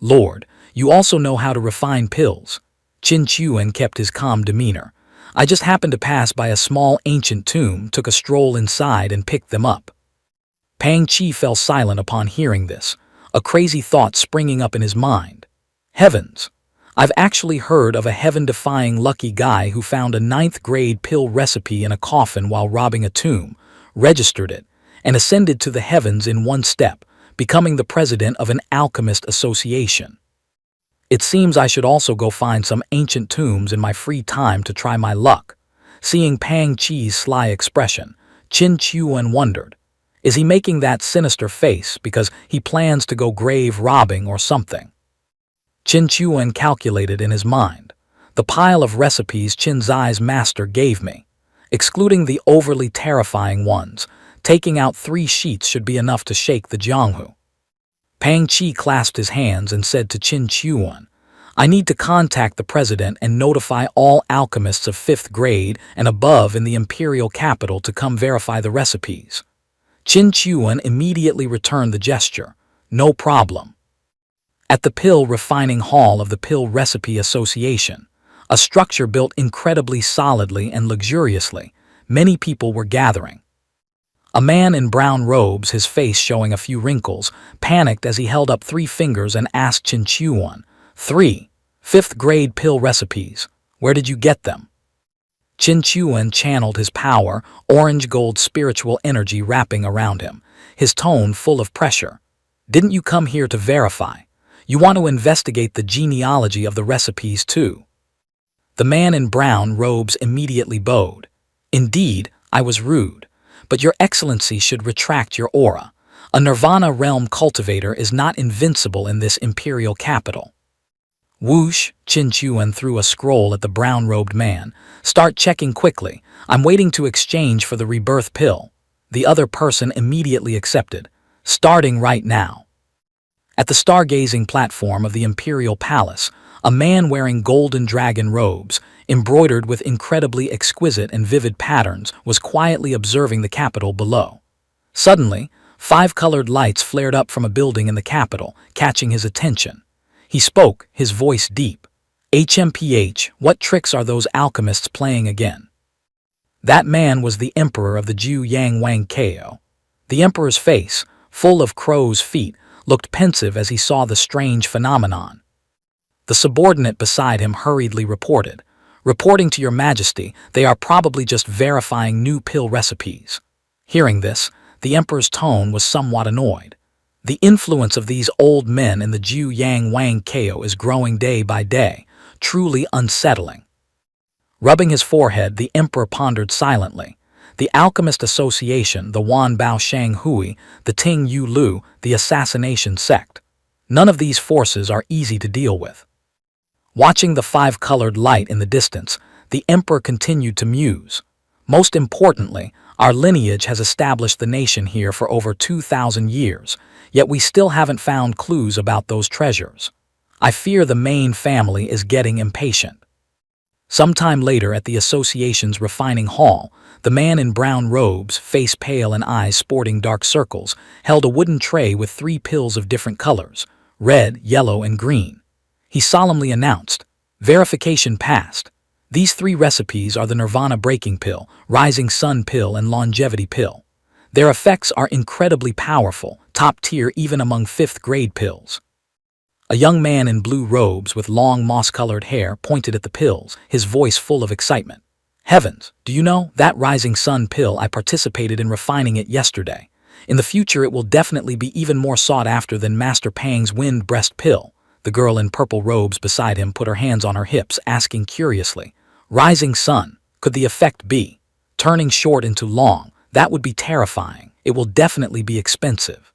Lord, you also know how to refine pills? Qin Chuan kept his calm demeanor. I just happened to pass by a small ancient tomb, took a stroll inside and picked them up. Pang Chi fell silent upon hearing this, a crazy thought springing up in his mind. Heavens! I've actually heard of a heaven-defying lucky guy who found a 9th grade pill recipe in a coffin while robbing a tomb, registered it, and ascended to the heavens in one step, becoming the president of an alchemist association. It seems I should also go find some ancient tombs in my free time to try my luck. Seeing Pang Chi's sly expression, Qin Chuan wondered, is he making that sinister face because he plans to go grave robbing or something? Qin Chuan calculated in his mind, the pile of recipes Qin Zai's master gave me. Excluding the overly terrifying ones, taking out 3 sheets should be enough to shake the Jianghu. Pang Chi clasped his hands and said to Qin Chuan, I need to contact the president and notify all alchemists of 5th grade and above in the imperial capital to come verify the recipes. Qin Chuan immediately returned the gesture, no problem. At the Pill Refining Hall of the Pill Recipe Association, a structure built incredibly solidly and luxuriously, many people were gathering. A man in brown robes, his face showing a few wrinkles, panicked as he held up 3 fingers and asked Qin Chuan, 3 5th grade pill recipes, where did you get them? Qin Chuan channeled his power, orange-gold spiritual energy wrapping around him, his tone full of pressure. Didn't you come here to verify? You want to investigate the genealogy of the recipes too. The man in brown robes immediately bowed. Indeed, I was rude, but your excellency should retract your aura. A Nirvana realm cultivator is not invincible in this imperial capital. Whoosh, Qin Chuan threw a scroll at the brown-robed man. Start checking quickly. I'm waiting to exchange for the rebirth pill. The other person immediately accepted. Starting right now. At the stargazing platform of the Imperial Palace, a man wearing golden dragon robes, embroidered with incredibly exquisite and vivid patterns, was quietly observing the capital below. Suddenly, 5 colored lights flared up from a building in the capital, catching his attention. He spoke, his voice deep. HMPH, what tricks are those alchemists playing again? That man was the emperor of the Ju Yang Wang Ko. The emperor's face, full of crow's feet, looked pensive as he saw the strange phenomenon. The subordinate beside him hurriedly reported, Reporting to your majesty, they are probably just verifying new pill recipes. Hearing this, the emperor's tone was somewhat annoyed. The influence of these old men in the Ju Yang Wang Ko is growing day by day, truly unsettling. Rubbing his forehead, the emperor pondered silently. The Alchemist Association, the Wan Bao Shang Hui, the Ting Yu Lu, the assassination sect. None of these forces are easy to deal with. Watching the 5-colored light in the distance, the emperor continued to muse. Most importantly, our lineage has established the nation here for over 2,000 years, yet we still haven't found clues about those treasures. I fear the main family is getting impatient. Sometime later at the association's refining hall, the man in brown robes, face pale and eyes sporting dark circles, held a wooden tray with 3 pills of different colors, red, yellow, and green. He solemnly announced, "Verification passed. These 3 recipes are the Nirvana Breaking Pill, Rising Sun Pill, and Longevity Pill. Their effects are incredibly powerful, top tier even among 5th grade pills." A young man in blue robes with long moss-colored hair pointed at the pills, his voice full of excitement. "Heavens, do you know, that Rising Sun pill, I participated in refining it yesterday. In the future it will definitely be even more sought after than Master Pang's Wind Breast pill." The girl in purple robes beside him put her hands on her hips, asking curiously, "Rising Sun, could the effect be turning short into long? That would be terrifying. It will definitely be expensive."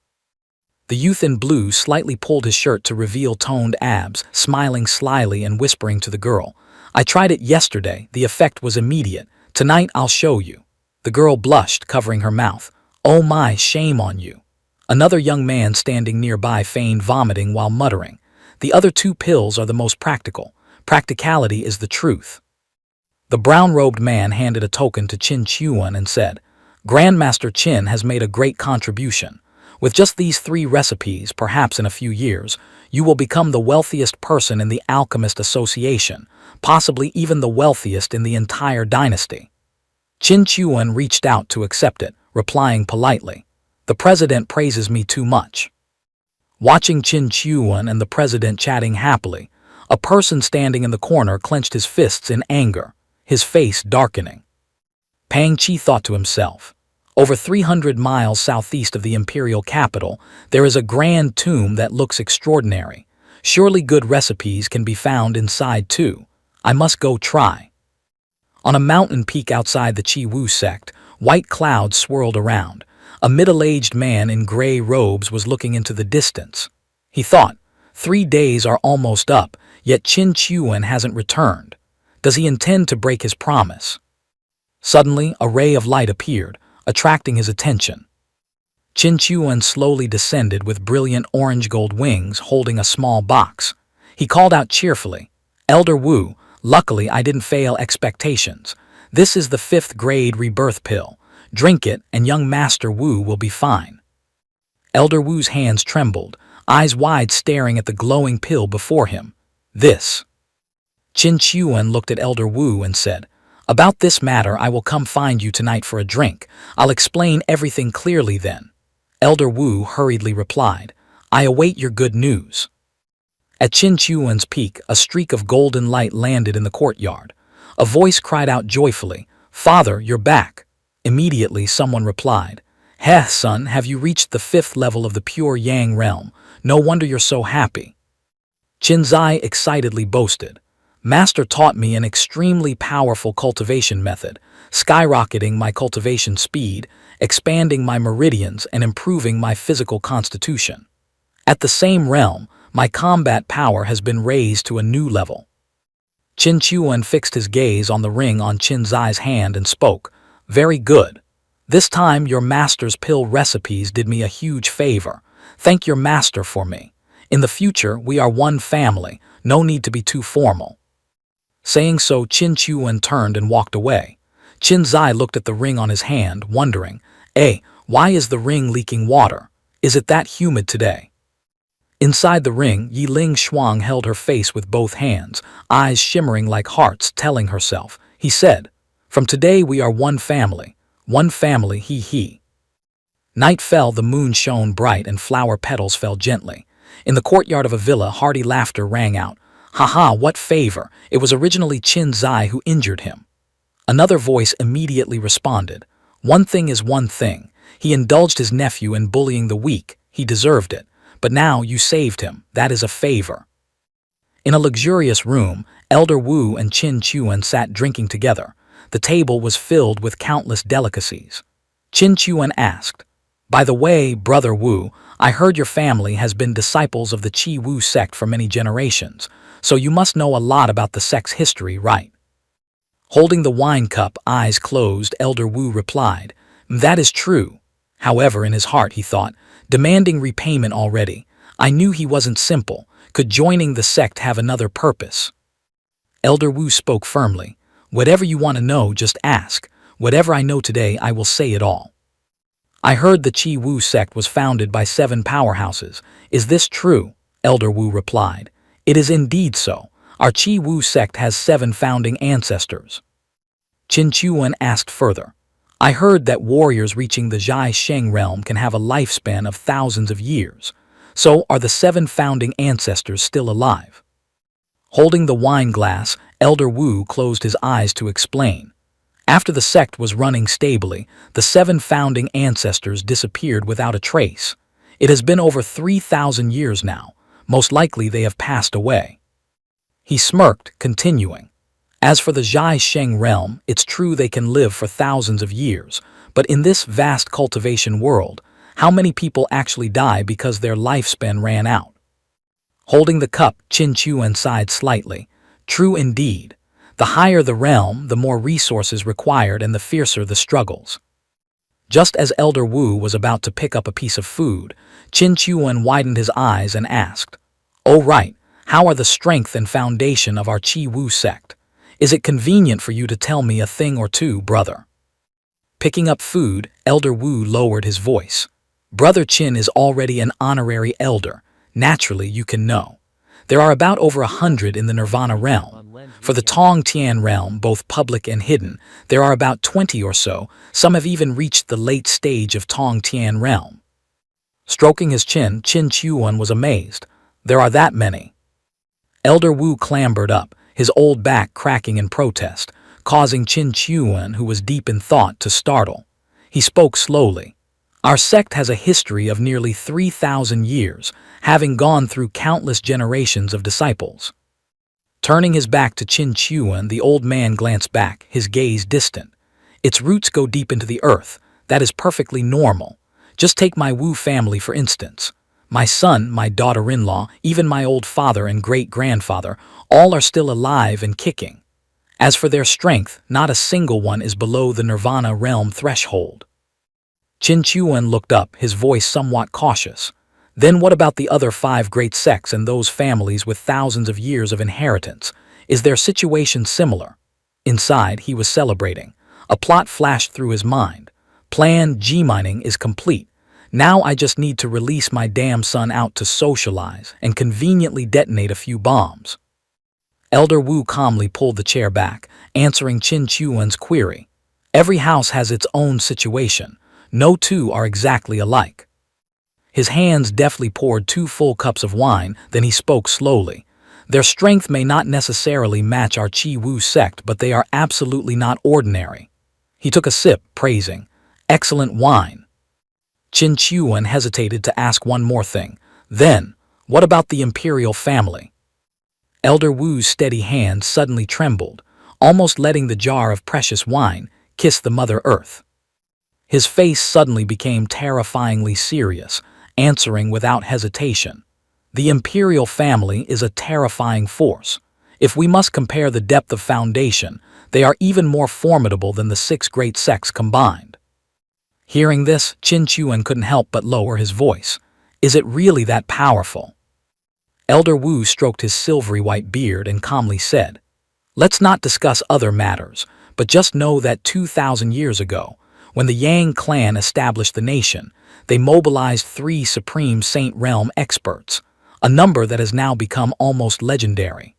The youth in blue slightly pulled his shirt to reveal toned abs, smiling slyly and whispering to the girl, "I tried it yesterday. The effect was immediate. Tonight I'll show you." The girl blushed, covering her mouth. "Oh my, shame on you." Another young man standing nearby feigned vomiting while muttering, "The other 2 pills are the most practical. Practicality is the truth." The brown-robed man handed a token to Qin Chuan and said, "Grandmaster Qin has made a great contribution. With just these 3 recipes, perhaps in a few years, you will become the wealthiest person in the Alchemist Association, possibly even the wealthiest in the entire dynasty." Qin Chuan reached out to accept it, replying politely, "The president praises me too much." Watching Qin Chuan and the president chatting happily, a person standing in the corner clenched his fists in anger, his face darkening. Pang Qi thought to himself, over 300 miles southeast of the imperial capital, there is a grand tomb that looks extraordinary. Surely good recipes can be found inside too. I must go try. On a mountain peak outside the Chi Wu sect, white clouds swirled around. A middle-aged man in gray robes was looking into the distance. He thought, 3 days are almost up, yet Qin Chuan hasn't returned. Does he intend to break his promise? Suddenly, a ray of light appeared, attracting his attention. Qin Chuan slowly descended with brilliant orange-gold wings, holding a small box. He called out cheerfully, "Elder Wu, luckily I didn't fail expectations. This is the 5th grade rebirth pill. Drink it and young Master Wu will be fine." Elder Wu's hands trembled, eyes wide staring at the glowing pill before him. "This." Qin Chuan looked at Elder Wu and said, "About this matter I will come find you tonight for a drink. I'll explain everything clearly then." Elder Wu hurriedly replied, "I await your good news." At Qin Chuan's peak, a streak of golden light landed in the courtyard. A voice cried out joyfully, "Father, you're back." Immediately someone replied, "Heh, son, have you reached the 5th level of the pure Yang realm? No wonder you're so happy." Qin Zai excitedly boasted, "Master taught me an extremely powerful cultivation method, skyrocketing my cultivation speed, expanding my meridians, and improving my physical constitution. At the same realm, my combat power has been raised to a new level." Qin Chuan fixed his gaze on the ring on Qin Zai's hand and spoke, "Very good. This time your master's pill recipes did me a huge favor. Thank your master for me. In the future, we are one family, no need to be too formal." Saying so, Qin Chuan turned and walked away. Qin Zai looked at the ring on his hand, wondering, why is the ring leaking water? Is it that humid today? Inside the ring, Yiling Shuang held her face with both hands, eyes shimmering like hearts, telling herself, he said, "From today we are one family, he. Night fell, the moon shone bright and flower petals fell gently. In the courtyard of a villa, hearty laughter rang out. "Haha, what favor! It was originally Qin Zai who injured him." Another voice immediately responded, "One thing is one thing. He indulged his nephew in bullying the weak. He deserved it. But now you saved him. That is a favor." In a luxurious room, Elder Wu and Qin Chuan sat drinking together. The table was filled with countless delicacies. Qin Chuan asked, "By the way, Brother Wu, I heard your family has been disciples of the Chi Wu sect for many generations, so you must know a lot about the sect's history, right?" Holding the wine cup, eyes closed, Elder Wu replied, "That is true." However, in his heart he thought, demanding repayment already. I knew he wasn't simple. Could joining the sect have another purpose? Elder Wu spoke firmly. Whatever you want to know, just ask. Whatever I know today, I will say it all. I heard the Qi Wu sect was founded by 7 powerhouses. Is this true? Elder Wu replied. It is indeed so. Our Qi Wu sect has 7 founding ancestors. Qin Chuan asked further. I heard that warriors reaching the Zhai Sheng realm can have a lifespan of thousands of years. So are the 7 founding ancestors still alive? Holding the wine glass, Elder Wu closed his eyes to explain. After the sect was running stably, the 7 founding ancestors disappeared without a trace. It has been over 3,000 years now. Most likely they have passed away. He smirked, continuing. As for the Zhai Sheng realm, it's true they can live for thousands of years, but in this vast cultivation world, how many people actually die because their lifespan ran out? Holding the cup, Qin Chuan sighed slightly. True indeed. The higher the realm, the more resources required and the fiercer the struggles. Just as Elder Wu was about to pick up a piece of food, Qin Chuan widened his eyes and asked, "Oh right, how are the strength and foundation of our Qi Wu sect? Is it convenient for you to tell me a thing or two, brother?" Picking up food, Elder Wu lowered his voice. Brother Qin is already an honorary elder. Naturally, you can know. There are about over 100 in the Nirvana realm. For the Tong Tian realm, both public and hidden, there are about 20 or so. Some have even reached the late stage of Tong Tian realm. Stroking his chin, Qin Chuan was amazed. There are that many. Elder Wu clambered up, his old back cracking in protest, causing Qin Chuan, who was deep in thought, to startle. He spoke slowly. Our sect has a history of nearly 3,000 years, having gone through countless generations of disciples. Turning his back to Qin Chuan, the old man glanced back, his gaze distant. Its roots go deep into the earth. That is perfectly normal. Just take my Wu family, for instance. My son, my daughter-in-law, even my old father and great-grandfather, all are still alive and kicking. As for their strength, not a single one is below the Nirvana realm threshold. Qin Chuan looked up, his voice somewhat cautious. Then what about the other 5 great sects and those families with thousands of years of inheritance? Is their situation similar? Inside, he was celebrating. A plot flashed through his mind. Plan G mining is complete. Now I just need to release my damn son out to socialize and conveniently detonate a few bombs. Elder Wu calmly pulled the chair back, answering Qin Chuan's query. Every house has its own situation. No 2 are exactly alike. His hands deftly poured 2 full cups of wine, then he spoke slowly. Their strength may not necessarily match our Qi Wu sect, but they are absolutely not ordinary. He took a sip, praising, "Excellent wine." Qin Chuan hesitated to ask one more thing. Then, what about the imperial family? Elder Wu's steady hand suddenly trembled, almost letting the jar of precious wine kiss the Mother Earth. His face suddenly became terrifyingly serious, answering without hesitation. The imperial family is a terrifying force. If we must compare the depth of foundation, they are even more formidable than the 6 great sects combined. Hearing this, Qin Chuan couldn't help but lower his voice. Is it really that powerful? Elder Wu stroked his silvery white beard and calmly said, "Let's not discuss other matters, but just know that 2,000 years ago, when the Yang clan established the nation, they mobilized 3 Supreme Saint Realm experts, a number that has now become almost legendary."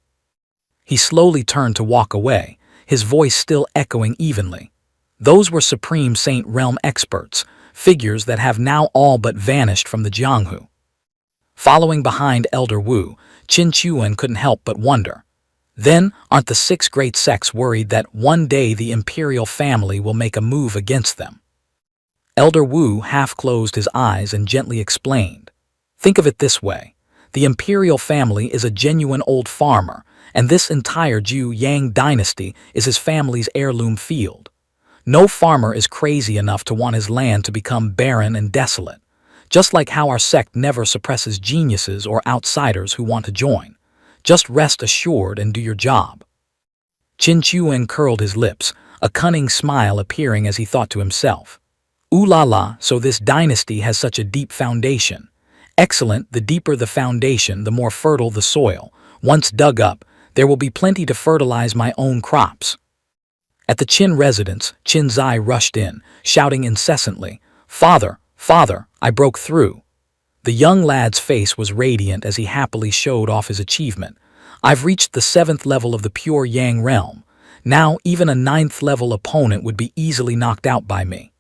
He slowly turned to walk away, his voice still echoing evenly. Those were Supreme Saint Realm experts, figures that have now all but vanished from the Jianghu. Following behind Elder Wu, Qin Chuan couldn't help but wonder. Then, aren't the 6 great sects worried that one day the imperial family will make a move against them? Elder Wu half closed his eyes and gently explained. Think of it this way. The imperial family is a genuine old farmer, and this entire Zhu Yang dynasty is his family's heirloom field. No farmer is crazy enough to want his land to become barren and desolate, just like how our sect never suppresses geniuses or outsiders who want to join. Just rest assured and do your job. Qin Chuan curled his lips, a cunning smile appearing as he thought to himself. Ooh la la, so this dynasty has such a deep foundation. Excellent, the deeper the foundation, the more fertile the soil. Once dug up, there will be plenty to fertilize my own crops. At the Qin residence, Qin Zai rushed in, shouting incessantly, "Father, father, I broke through." The young lad's face was radiant as he happily showed off his achievement. "I've reached the 7th level of the pure Yang realm. Now even a 9th level opponent would be easily knocked out by me."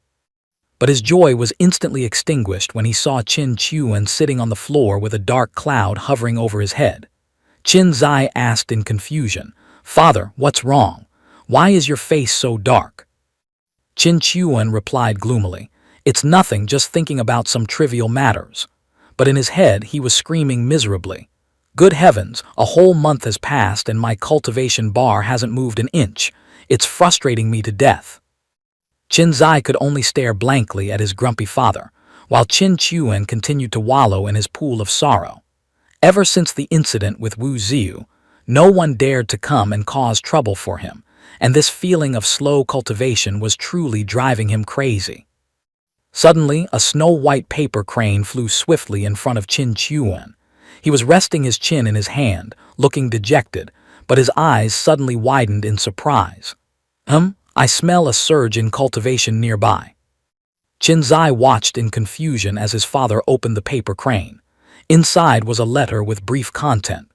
But his joy was instantly extinguished when he saw Qin Chuan sitting on the floor with a dark cloud hovering over his head. Qin Zai asked in confusion, "Father, what's wrong? Why is your face so dark?" Qin Chuan replied gloomily, "It's nothing, just thinking about some trivial matters." But in his head he was screaming miserably, "Good heavens, a whole month has passed and my cultivation bar hasn't moved an inch. It's frustrating me to death." Qin Zai could only stare blankly at his grumpy father, while Qin Chuan continued to wallow in his pool of sorrow. Ever since the incident with Wu Ziyu, no one dared to come and cause trouble for him, and this feeling of slow cultivation was truly driving him crazy. Suddenly, a snow-white paper crane flew swiftly in front of Qin Chuan. He was resting his chin in his hand, looking dejected, but his eyes suddenly widened in surprise. I smell a surge in cultivation nearby." Qin Zai watched in confusion as his father opened the paper crane. Inside was a letter with brief content.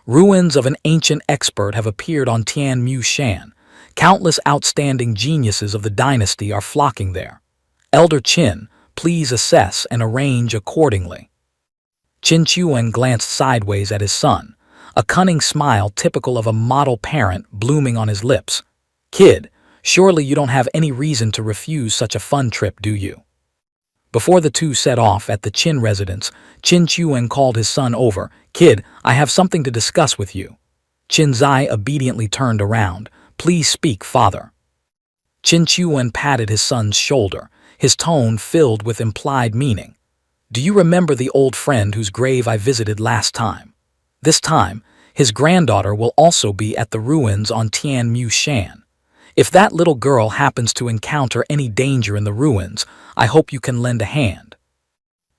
"Ruins of an ancient expert have appeared on Tian Mu Shan. Countless outstanding geniuses of the dynasty are flocking there. Elder Qin, please assess and arrange accordingly." Qin Chuan glanced sideways at his son, a cunning smile typical of a model parent blooming on his lips. "Kid, surely you don't have any reason to refuse such a fun trip, do you?" Before the two set off at the Qin residence, Qin Chuan called his son over. "Kid, I have something to discuss with you." Qin Zai obediently turned around. "Please speak, father." Qin Chuan patted his son's shoulder, his tone filled with implied meaning. "Do you remember the old friend whose grave I visited last time? This time, his granddaughter will also be at the ruins on Tian Mu Shan. If that little girl happens to encounter any danger in the ruins, I hope you can lend a hand."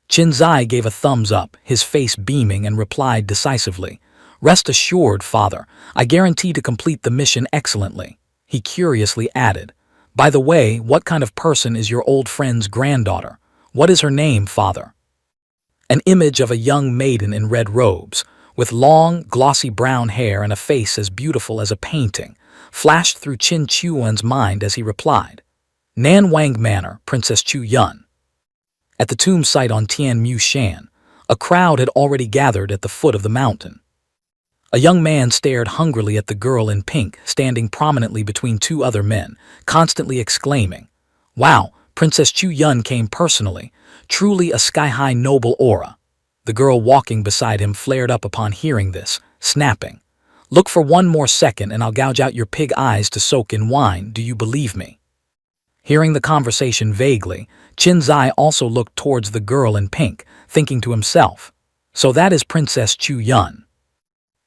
Qin Zai gave a thumbs up, his face beaming, and replied decisively, "Rest assured, father, I guarantee to complete the mission excellently." He curiously added, "By the way, what kind of person is your old friend's granddaughter? What is her name, father?" An image of a young maiden in red robes, with long, glossy brown hair and a face as beautiful as a painting, flashed through Qin Chuan's mind as he replied, "Nan Wang Manor, Princess Chu Yun." At the tomb site on Tian Mu Shan, a crowd had already gathered at the foot of the mountain. A young man stared hungrily at the girl in pink, standing prominently between two other men, constantly exclaiming, "Wow, Princess Chu Yun came personally. Truly a sky-high noble aura." The girl walking beside him flared up upon hearing this, snapping, "Look for one more second and I'll gouge out your pig eyes to soak in wine, do you believe me?" Hearing the conversation vaguely, Qin Zai also looked towards the girl in pink, thinking to himself, "So that is Princess Chu Yun."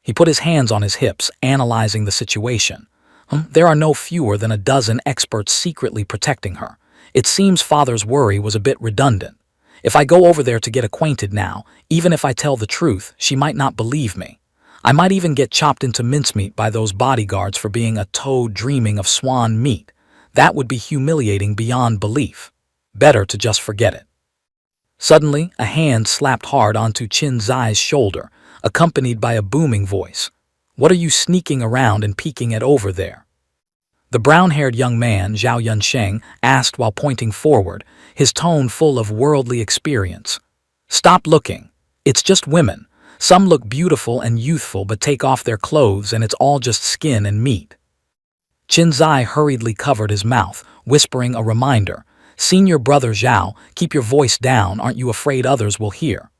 He put his hands on his hips, analyzing the situation. There are no fewer than a dozen experts secretly protecting her. It seems father's worry was a bit redundant. If I go over there to get acquainted now, even if I tell the truth, she might not believe me. I might even get chopped into mincemeat by those bodyguards for being a toad dreaming of swan meat. That would be humiliating beyond belief. Better to just forget it. Suddenly, a hand slapped hard onto Qin Zai's shoulder, accompanied by a booming voice. "What are you sneaking around and peeking at over there?" The brown-haired young man, Zhao Yunsheng, asked while pointing forward, his tone full of worldly experience. "Stop looking. It's just women. Some look beautiful and youthful but take off their clothes and it's all just skin and meat." Qin Zai hurriedly covered his mouth, whispering a reminder. "Senior brother Zhao, keep your voice down, aren't you afraid others will hear?"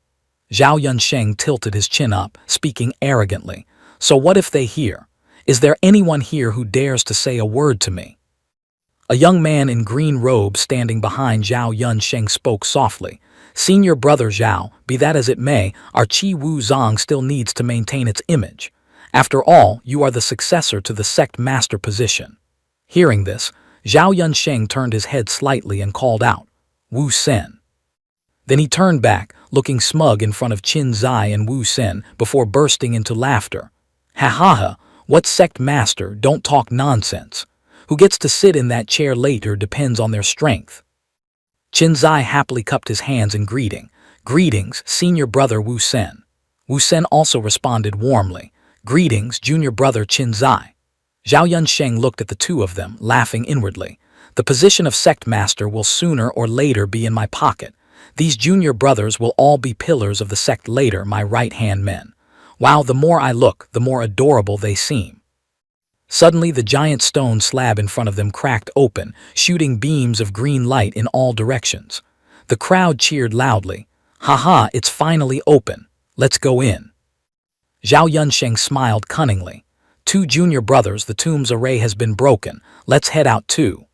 Zhao Yunsheng tilted his chin up, speaking arrogantly. "So what if they hear? Is there anyone here who dares to say a word to me?" A young man in green robes standing behind Zhao Yunsheng spoke softly. "Senior brother Zhao, be that as it may, our Qi Wu Zong still needs to maintain its image. After all, you are the successor to the sect master position. Hearing this, Zhao Yunsheng turned his head slightly and called out, Wu Sen. Then he turned back, looking smug in front of Qin Zai and Wu Sen before bursting into laughter. Ha ha ha, what sect master, don't talk nonsense. Who gets to sit in that chair later depends on their strength. Qin Zai happily cupped his hands in greeting. Greetings, senior brother Wu Sen. Wu Sen also responded warmly. Greetings, junior brother Qin Zai. Zhao Yunsheng looked at the two of them, laughing inwardly. The position of sect master will sooner or later be in my pocket. These junior brothers will all be pillars of the sect later, my right-hand men. Wow, the more I look, the more adorable they seem. Suddenly, the giant stone slab in front of them cracked open, shooting beams of green light in all directions. The crowd cheered loudly. Haha, it's finally open. Let's go in. Zhao Yunsheng smiled cunningly. Two junior brothers, the tomb's array has been broken. Let's head out too.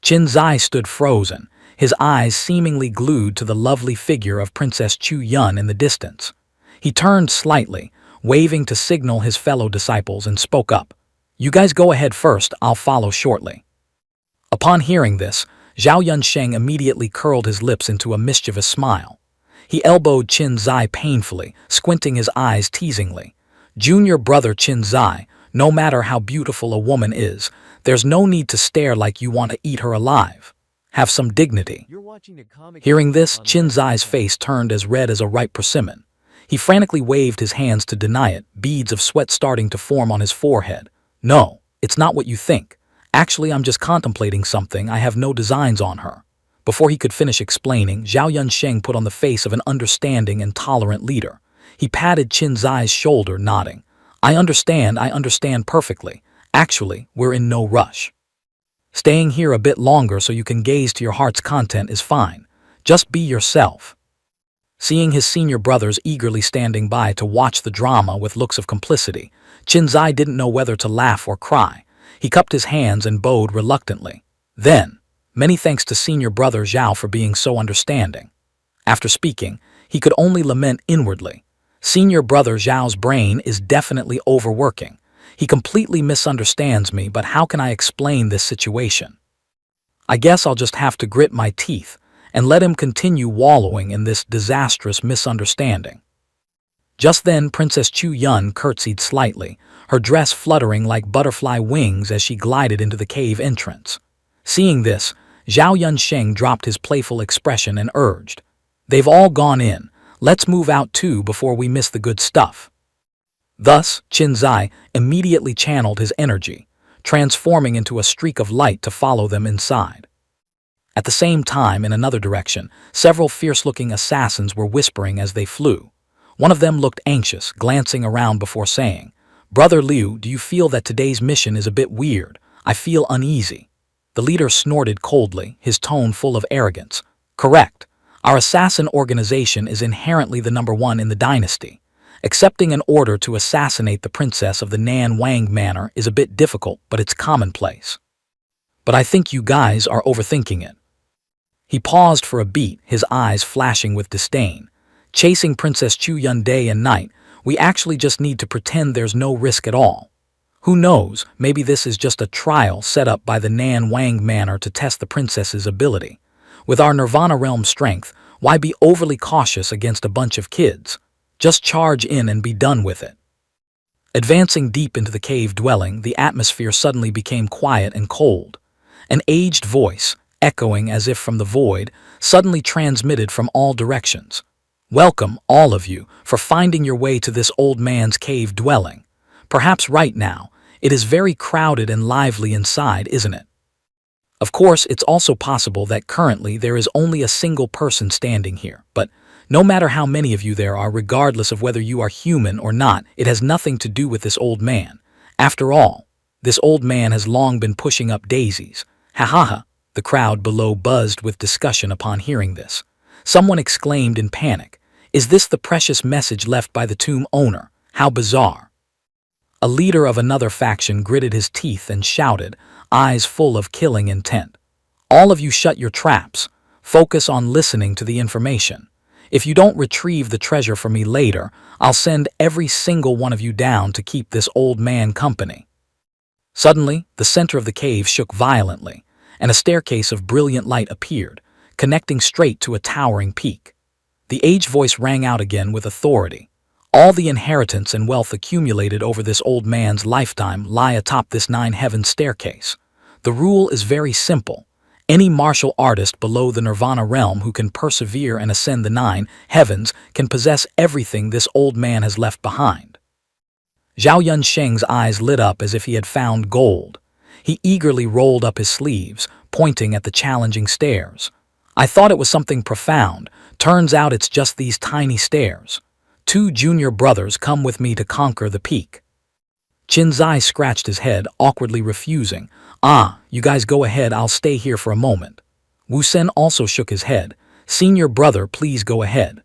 Qin Zai stood frozen, his eyes seemingly glued to the lovely figure of Princess Chu Yun in the distance. He turned slightly, waving to signal his fellow disciples, and spoke up. You guys go ahead first, I'll follow shortly. Upon hearing this, Zhao Yunsheng immediately curled his lips into a mischievous smile. He elbowed Qin Zai painfully, squinting his eyes teasingly. Junior brother Qin Zai, no matter how beautiful a woman is, there's no need to stare like you want to eat her alive. Have some dignity. Hearing this, Qin Zai's face turned as red as a ripe persimmon. He frantically waved his hands to deny it, beads of sweat starting to form on his forehead. No, it's not what you think. Actually, I'm just contemplating something. I have no designs on her. Before he could finish explaining, Zhao Yunsheng put on the face of an understanding and tolerant leader. He patted Qin Zai's shoulder, nodding. I understand perfectly. Actually, we're in no rush. Staying here a bit longer so you can gaze to your heart's content is fine. Just be yourself. Seeing his senior brothers eagerly standing by to watch the drama with looks of complicity, Qin Zai didn't know whether to laugh or cry. He cupped his hands and bowed reluctantly. Then, many thanks to senior brother Zhao for being so understanding. After speaking, he could only lament inwardly. Senior brother Zhao's brain is definitely overworking. He completely misunderstands me, but how can I explain this situation? I guess I'll just have to grit my teeth and let him continue wallowing in this disastrous misunderstanding. Just then, Princess Chu Yun curtsied slightly, her dress fluttering like butterfly wings as she glided into the cave entrance. Seeing this, Zhao Yunsheng dropped his playful expression and urged, They've all gone in. Let's move out too before we miss the good stuff. Thus, Qin Zai immediately channeled his energy, transforming into a streak of light to follow them inside. At the same time, in another direction, several fierce-looking assassins were whispering as they flew. One of them looked anxious, glancing around before saying, Brother Liu, do you feel that today's mission is a bit weird? I feel uneasy. The leader snorted coldly, his tone full of arrogance. Correct. Our assassin organization is inherently the #1 in the dynasty. Accepting an order to assassinate the princess of the Nan Wang Manor is a bit difficult, but it's commonplace. But I think you guys are overthinking it. He paused for a beat, his eyes flashing with disdain. Chasing Princess Chu Yun day and night, we actually just need to pretend there's no risk at all. Who knows, maybe this is just a trial set up by the Nan Wang Manor to test the princess's ability. With our Nirvana realm strength, why be overly cautious against a bunch of kids? Just charge in and be done with it. Advancing deep into the cave dwelling, the atmosphere suddenly became quiet and cold. An aged voice, echoing as if from the void, suddenly transmitted from all directions. Welcome, all of you, for finding your way to this old man's cave dwelling. Perhaps right now, it is very crowded and lively inside, isn't it? Of course, it's also possible that currently there is only a single person standing here, but no matter how many of you there are, regardless of whether you are human or not, it has nothing to do with this old man. After all, this old man has long been pushing up daisies. Ha ha ha. The crowd below buzzed with discussion upon hearing this. Someone exclaimed in panic, Is this the precious message left by the tomb owner? How bizarre. A leader of another faction gritted his teeth and shouted, eyes full of killing intent. All of you shut your traps. Focus on listening to the information. If you don't retrieve the treasure for me later, I'll send every single one of you down to keep this old man company." Suddenly, the center of the cave shook violently, and a staircase of brilliant light appeared, connecting straight to a towering peak. The aged voice rang out again with authority. "All the inheritance and wealth accumulated over this old man's lifetime lie atop this nine-heaven staircase. The rule is very simple. Any martial artist below the Nirvana realm who can persevere and ascend the nine heavens can possess everything this old man has left behind." Zhao Yunsheng's eyes lit up as if he had found gold. He eagerly rolled up his sleeves, pointing at the challenging stairs. "I thought it was something profound. Turns out it's just these tiny stairs. 2 junior brothers come with me to conquer the peak." Qin Zai scratched his head, awkwardly refusing. You guys go ahead, I'll stay here for a moment." Wu Sen also shook his head. "Senior brother, please go ahead."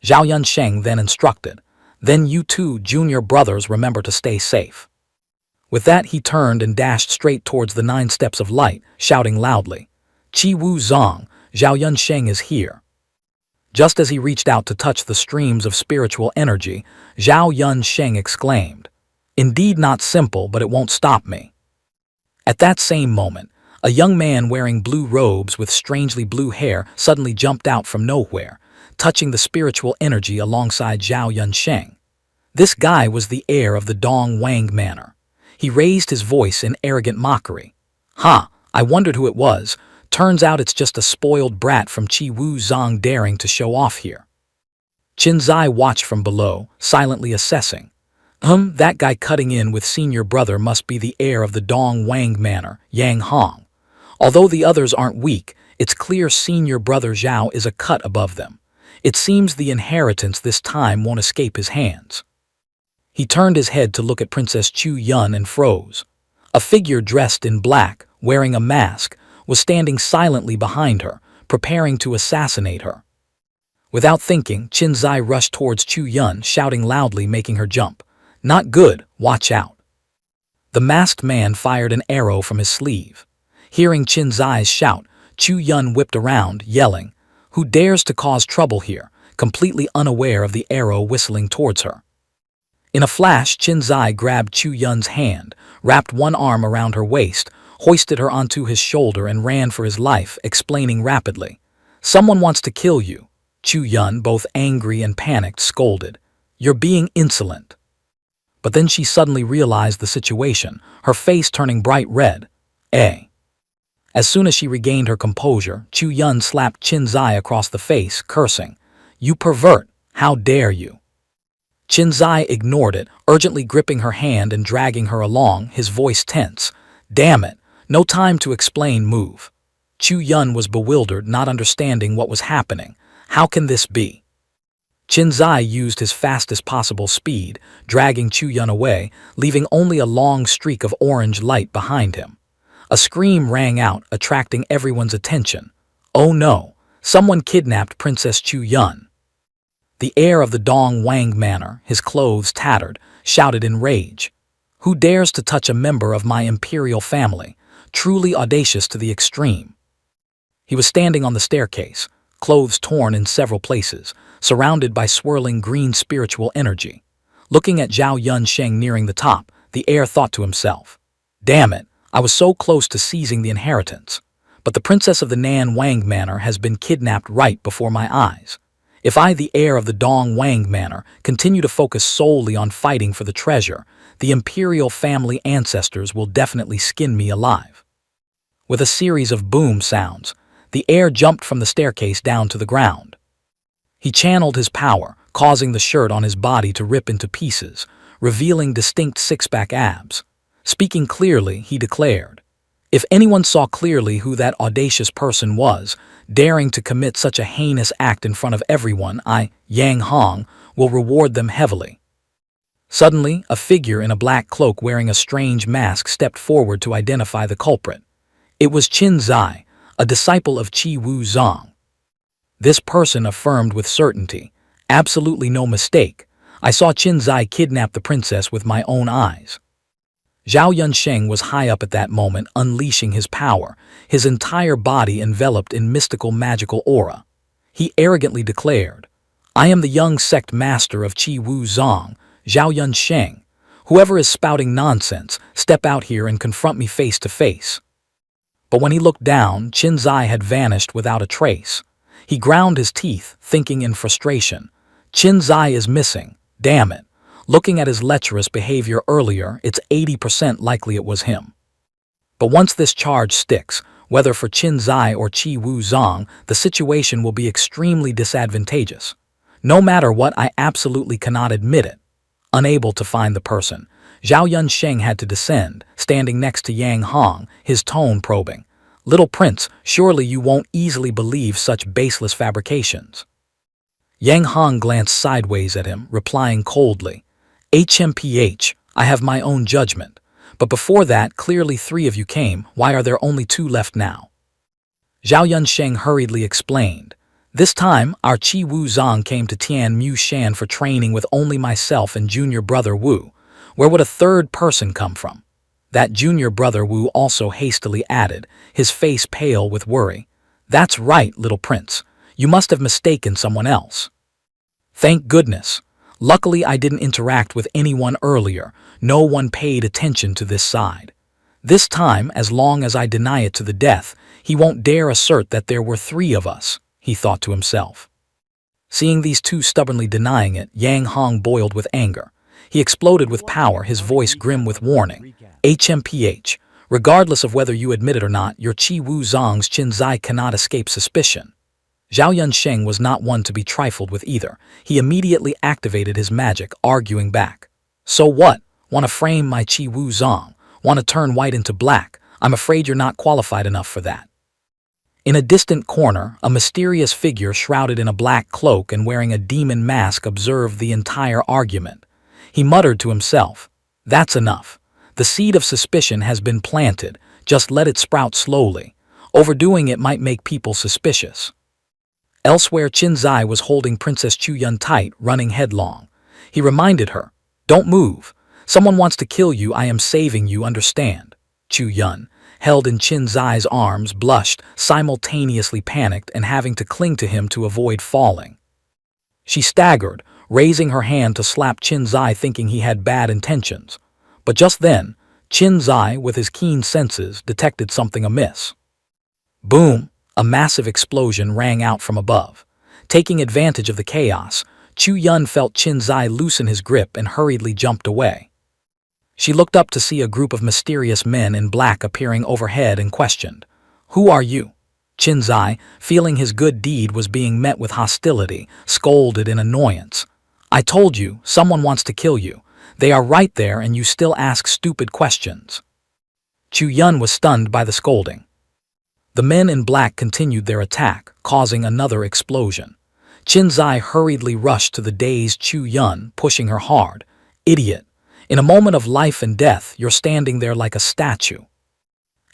Zhao Yunsheng then instructed. "Then you 2 junior brothers remember to stay safe." With that, he turned and dashed straight towards the 9 steps of light, shouting loudly, "Qi Wu Zong, Zhao Yunsheng is here." Just as he reached out to touch the streams of spiritual energy, Zhao Yunsheng exclaimed, "Indeed not simple, but it won't stop me." At that same moment, a young man wearing blue robes with strangely blue hair suddenly jumped out from nowhere, touching the spiritual energy alongside Zhao Yunsheng. This guy was the heir of the Dong Wang Manor. He raised his voice in arrogant mockery. I wondered who it was. Turns out it's just a spoiled brat from Qi Wu Zong daring to show off here." Qin Zai watched from below, silently assessing. That guy cutting in with senior brother must be the heir of the Dong Wang Manor, Yang Hong. Although the others aren't weak, it's clear senior brother Zhao is a cut above them. It seems the inheritance this time won't escape his hands. He turned his head to look at Princess Chu Yun and froze. A figure dressed in black, wearing a mask, was standing silently behind her, preparing to assassinate her. Without thinking, Qin Zai rushed towards Chu Yun, shouting loudly, making her jump. "Not good, watch out." The masked man fired an arrow from his sleeve. Hearing Qin Zai's shout, Chu Yun whipped around, yelling, "Who dares to cause trouble here?" completely unaware of the arrow whistling towards her. In a flash, Qin Zai grabbed Chu Yun's hand, wrapped one arm around her waist, hoisted her onto his shoulder and ran for his life, explaining rapidly. "Someone wants to kill you." Chu Yun, both angry and panicked, scolded, "You're being insolent." But then she suddenly realized the situation, her face turning bright red. As soon as she regained her composure, Chu Yun slapped Qin Zai across the face, cursing, "You pervert, how dare you!" Qin Zai ignored it, urgently gripping her hand and dragging her along, his voice tense. "Damn it, no time to explain, move." Chu Yun was bewildered, not understanding what was happening. How can this be? Qin Zai used his fastest possible speed, dragging Chu Yun away, leaving only a long streak of orange light behind him. A scream rang out, attracting everyone's attention. "Oh no, someone kidnapped Princess Chu Yun." The heir of the Dong Wang Manor, his clothes tattered, shouted in rage. "Who dares to touch a member of my imperial family? Truly audacious to the extreme." He was standing on the staircase, clothes torn in several places, surrounded by swirling green spiritual energy. Looking at Zhao Yunsheng nearing the top, the heir thought to himself, "Damn it, I was so close to seizing the inheritance. But the princess of the Nan Wang Manor has been kidnapped right before my eyes. If I, the heir of the Dong Wang Manor, continue to focus solely on fighting for the treasure, the imperial family ancestors will definitely skin me alive." With a series of boom sounds, the heir jumped from the staircase down to the ground. He channeled his power, causing the shirt on his body to rip into pieces, revealing distinct six-pack abs. Speaking clearly, he declared, "If anyone saw clearly who that audacious person was, daring to commit such a heinous act in front of everyone, I, Yang Hong, will reward them heavily." Suddenly, a figure in a black cloak wearing a strange mask stepped forward to identify the culprit. It was Qin Zai, a disciple of Qi Wu Zong. This person affirmed with certainty, "Absolutely no mistake. I saw Qin Zai kidnap the princess with my own eyes." Zhao Yunsheng was high up at that moment, unleashing his power, his entire body enveloped in mystical magical aura. He arrogantly declared, "I am the young sect master of Qi Wu Zong, Zhao Yun Sheng. Whoever is spouting nonsense, step out here and confront me face to face." But when he looked down, Qin Zai had vanished without a trace. He ground his teeth, thinking in frustration, Qin Zai is missing, damn it. Looking at his lecherous behavior earlier, it's 80% likely it was him. But once this charge sticks, whether for Qin Zai or Qi Wu Zong, the situation will be extremely disadvantageous. No matter what, I absolutely cannot admit it. Unable to find the person, Zhao Yunsheng had to descend, standing next to Yang Hong, his tone probing. "Little Prince, surely you won't easily believe such baseless fabrications." Yang Hong glanced sideways at him, replying coldly, "HMPH, I have my own judgment. But before that, clearly 3 of you came, why are there only 2 left now?" Zhao Yunsheng hurriedly explained, "This time, our Qi Wu Zong came to Tian Mu Shan for training with only myself and junior brother Wu. Where would a 3rd person come from?" That junior brother Wu also hastily added, his face pale with worry, "That's right, little prince. You must have mistaken someone else." "Thank goodness. Luckily I didn't interact with anyone earlier. No one paid attention to this side. This time, as long as I deny it to the death, he won't dare assert that there were 3 of us," he thought to himself. Seeing these 2 stubbornly denying it, Yang Hong boiled with anger. He exploded with power, his voice grim with warning. "HMPH, regardless of whether you admit it or not, your Qi Wu Zong's Qin Zai cannot escape suspicion." Zhao Yunsheng was not one to be trifled with either. He immediately activated his magic, arguing back. "So what? Want to frame my Qi Wu Zong? Want to turn white into black? I'm afraid you're not qualified enough for that." In a distant corner, a mysterious figure shrouded in a black cloak and wearing a demon mask observed the entire argument. He muttered to himself, "That's enough. The seed of suspicion has been planted, just let it sprout slowly. Overdoing it might make people suspicious." Elsewhere, Qin Zai was holding Princess Chu Yun tight, running headlong. He reminded her, "Don't move. Someone wants to kill you, I am saving you, understand?" Chu Yun, held in Qin Zai's arms, blushed, simultaneously panicked and having to cling to him to avoid falling. She staggered, raising her hand to slap Qin Zai, thinking he had bad intentions. But just then, Qin Zai, with his keen senses, detected something amiss. Boom! A massive explosion rang out from above. Taking advantage of the chaos, Chu Yun felt Qin Zai loosen his grip and hurriedly jumped away. She looked up to see a group of mysterious men in black appearing overhead and questioned, "Who are you?" Qin Zai, feeling his good deed was being met with hostility, scolded in annoyance. "I told you, someone wants to kill you. They are right there and you still ask stupid questions." Chu Yun was stunned by the scolding. The men in black continued their attack, causing another explosion. Qin Zai hurriedly rushed to the dazed Chu Yun, pushing her hard. "Idiot! In a moment of life and death, you're standing there like a statue."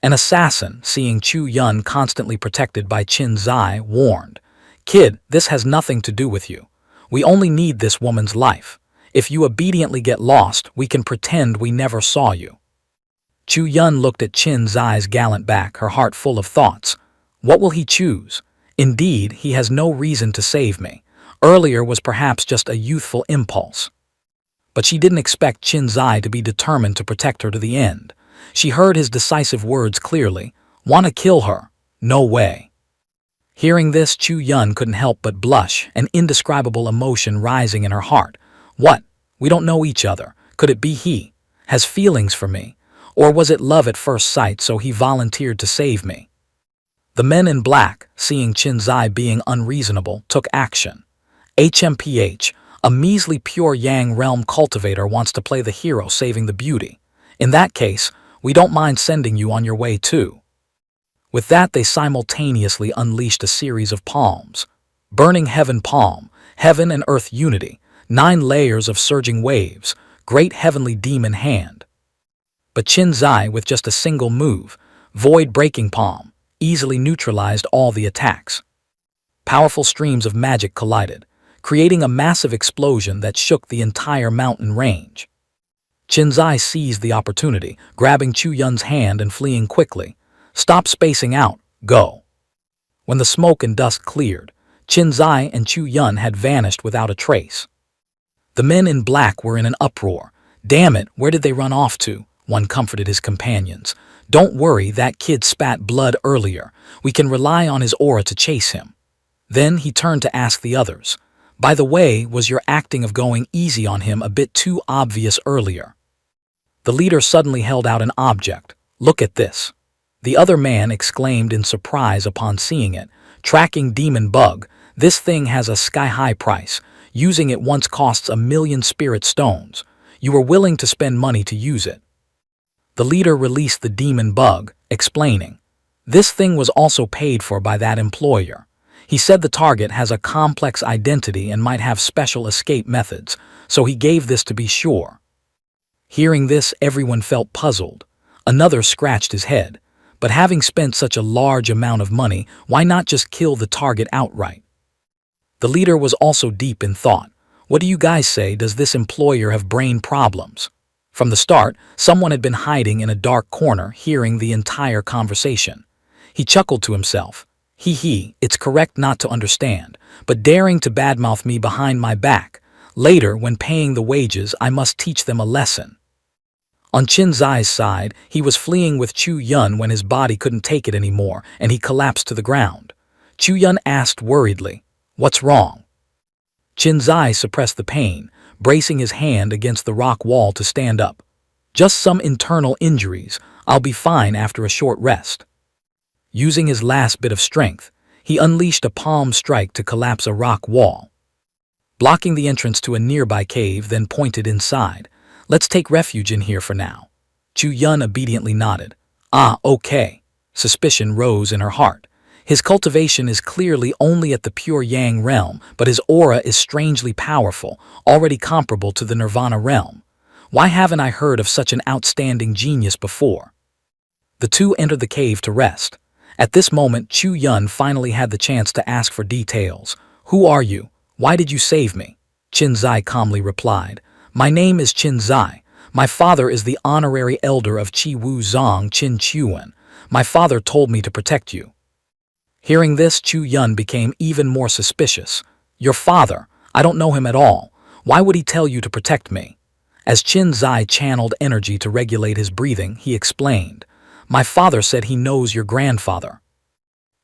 An assassin, seeing Chu Yun constantly protected by Qin Zai, warned, "Kid, this has nothing to do with you. We only need this woman's life. If you obediently get lost, we can pretend we never saw you." Chu Yun looked at Qin Zai's gallant back, her heart full of thoughts. What will he choose? Indeed, he has no reason to save me. Earlier was perhaps just a youthful impulse. But she didn't expect Qin Zai to be determined to protect her to the end. She heard his decisive words clearly. "Want to kill her? No way." Hearing this, Chu Yun couldn't help but blush, an indescribable emotion rising in her heart. What? We don't know each other. Could it be he has feelings for me? Or was it love at first sight, so he volunteered to save me? The men in black, seeing Qin Zai being unreasonable, took action. HMPH, a measly pure Yang realm cultivator wants to play the hero saving the beauty. In that case, we don't mind sending you on your way too. With that, they simultaneously unleashed a series of palms. Burning heaven palm, heaven and earth unity, 9 layers of surging waves, great heavenly demon hand. But Qin Zai, with just a single move, void breaking palm, easily neutralized all the attacks. Powerful streams of magic collided, creating a massive explosion that shook the entire mountain range. Qin Zai seized the opportunity, grabbing Chu Yun's hand and fleeing quickly. "Stop spacing out, go." When the smoke and dust cleared, Qin Zai and Chu Yun had vanished without a trace. The men in black were in an uproar. "Damn it, where did they run off to?" one comforted his companions. "Don't worry, that kid spat blood earlier. We can rely on his aura to chase him." Then he turned to ask the others, "By the way, was your acting of going easy on him a bit too obvious earlier?" The leader suddenly held out an object. "Look at this." The other man exclaimed in surprise upon seeing it. "Tracking demon bug. This thing has a sky-high price. Using it once costs 1,000,000 spirit stones. You were willing to spend money to use it." The leader released the demon bug, explaining, "This thing was also paid for by that employer. He said the target has a complex identity and might have special escape methods, so he gave this to be sure." Hearing this, everyone felt puzzled. Another scratched his head. But having spent such a large amount of money, why not just kill the target outright? The leader was also deep in thought. "What do you guys say? Does this employer have brain problems?" From the start, someone had been hiding in a dark corner, hearing the entire conversation. He chuckled to himself. It's correct not to understand, but daring to badmouth me behind my back. Later, when paying the wages, I must teach them a lesson." On Qin Zai's side, he was fleeing with Chu Yun when his body couldn't take it anymore, and he collapsed to the ground. Chu Yun asked worriedly, "What's wrong?" Qin Zai suppressed the pain, bracing his hand against the rock wall to stand up. "Just some internal injuries. I'll be fine after a short rest." Using his last bit of strength, he unleashed a palm strike to collapse a rock wall, blocking the entrance to a nearby cave, then pointed inside. "Let's take refuge in here for now." Chu Yun obediently nodded. "Ah, okay." Suspicion rose in her heart. His cultivation is clearly only at the pure Yang realm, but his aura is strangely powerful, already comparable to the Nirvana realm. Why haven't I heard of such an outstanding genius before? The two entered the cave to rest. At this moment, Chu Yun finally had the chance to ask for details. "Who are you? Why did you save me?" Qin Zai calmly replied, "My name is Qin Zai. My father is the honorary elder of Qi Wu Zong Qin Chuan. My father told me to protect you." Hearing this, Chu Yun became even more suspicious. "Your father? I don't know him at all. Why would he tell you to protect me?" As Qin Zai channeled energy to regulate his breathing, he explained, "My father said he knows your grandfather."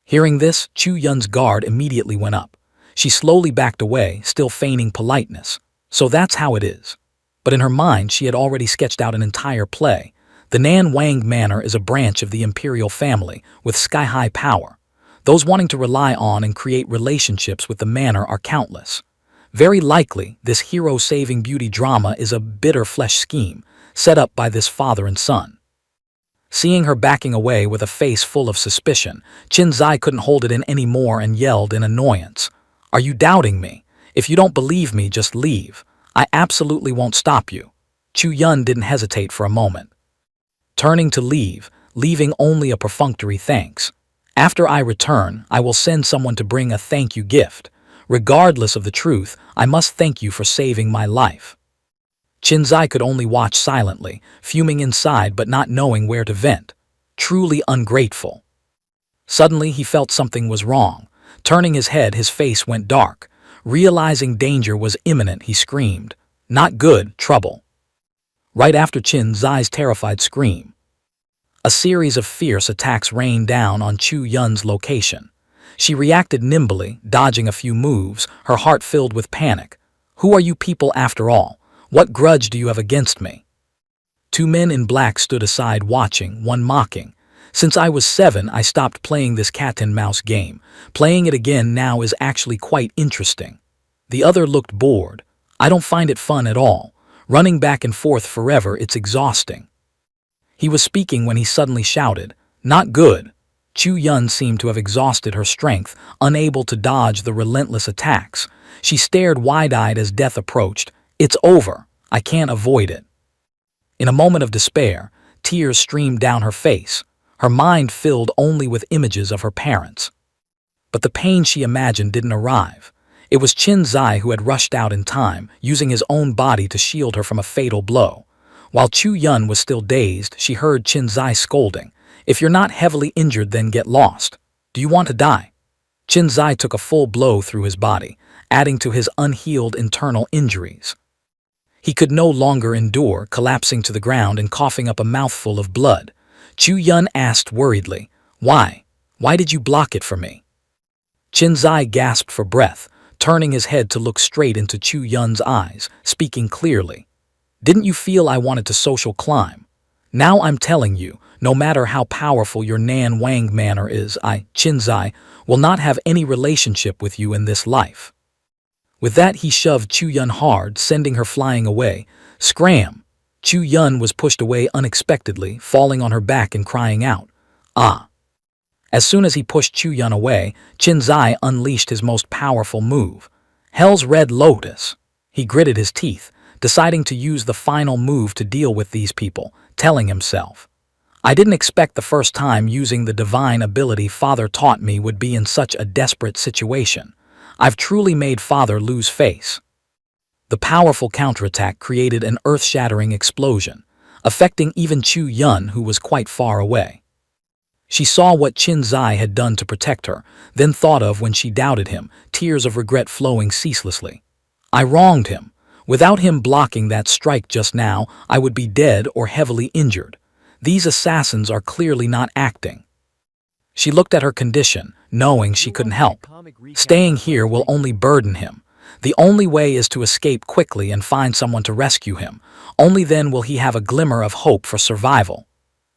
Hearing this, Chu Yun's guard immediately went up. She slowly backed away, still feigning politeness. So that's how it is. But in her mind, she had already sketched out an entire play. The Nan Wang Manor is a branch of the imperial family with sky-high power. Those wanting to rely on and create relationships with the manor are countless. Very likely, this hero-saving beauty drama is a bitter flesh scheme set up by this father and son. Seeing her backing away with a face full of suspicion, Qin Zai couldn't hold it in anymore and yelled in annoyance, "Are you doubting me? If you don't believe me, just leave. I absolutely won't stop you." Chu Yun didn't hesitate for a moment, turning to leave, leaving only a perfunctory thanks. "After I return, I will send someone to bring a thank you gift. Regardless of the truth, I must thank you for saving my life." Qin Zai could only watch silently, fuming inside but not knowing where to vent. Truly ungrateful. Suddenly, he felt something was wrong. Turning his head, his face went dark. Realizing danger was imminent, he screamed, "Not good, trouble." Right after Qin Zai's terrified scream, a series of fierce attacks rained down on Chu Yun's location. She reacted nimbly, dodging a few moves, her heart filled with panic. "Who are you people after all? What grudge do you have against me?" Two men in black stood aside watching, one mocking. "Since I was 7, I stopped playing this cat-and-mouse game. Playing it again now is actually quite interesting." The other looked bored. "I don't find it fun at all. Running back and forth forever, it's exhausting." He was speaking when he suddenly shouted, "Not good." Chu Yun seemed to have exhausted her strength, unable to dodge the relentless attacks. She stared wide-eyed as death approached. "It's over. I can't avoid it." In a moment of despair, tears streamed down her face. Her mind filled only with images of her parents. But the pain she imagined didn't arrive. It was Qin Zai who had rushed out in time, using his own body to shield her from a fatal blow. While Chu Yun was still dazed, she heard Qin Zai scolding, "If you're not heavily injured, then get lost. Do you want to die?" Qin Zai took a full blow through his body, adding to his unhealed internal injuries. He could no longer endure, collapsing to the ground and coughing up a mouthful of blood. Chu Yun asked worriedly, "Why? Why did you block it for me?" Qin Zai gasped for breath, turning his head to look straight into Chu Yun's eyes, speaking clearly. "Didn't you feel I wanted to social climb? Now I'm telling you, no matter how powerful your Nan Wang manner is, I, Qin Zai, will not have any relationship with you in this life." With that, he shoved Chu Yun hard, sending her flying away. Scram! Chu Yun was pushed away unexpectedly, falling on her back and crying out, "Ah!" As soon as he pushed Chu Yun away, Qin Zai unleashed his most powerful move, Hell's Red Lotus. He gritted his teeth, deciding to use the final move to deal with these people, telling himself, "I didn't expect the first time using the divine ability Father taught me would be in such a desperate situation. I've truly made Father lose face." The powerful counterattack created an earth-shattering explosion, affecting even Chu Yun, who was quite far away. She saw what Qin Zai had done to protect her, then thought of when she doubted him, tears of regret flowing ceaselessly. "I wronged him. Without him blocking that strike just now, I would be dead or heavily injured. These assassins are clearly not acting." She looked at her condition, knowing she couldn't help. Staying here will only burden him. The only way is to escape quickly and find someone to rescue him. Only then will he have a glimmer of hope for survival.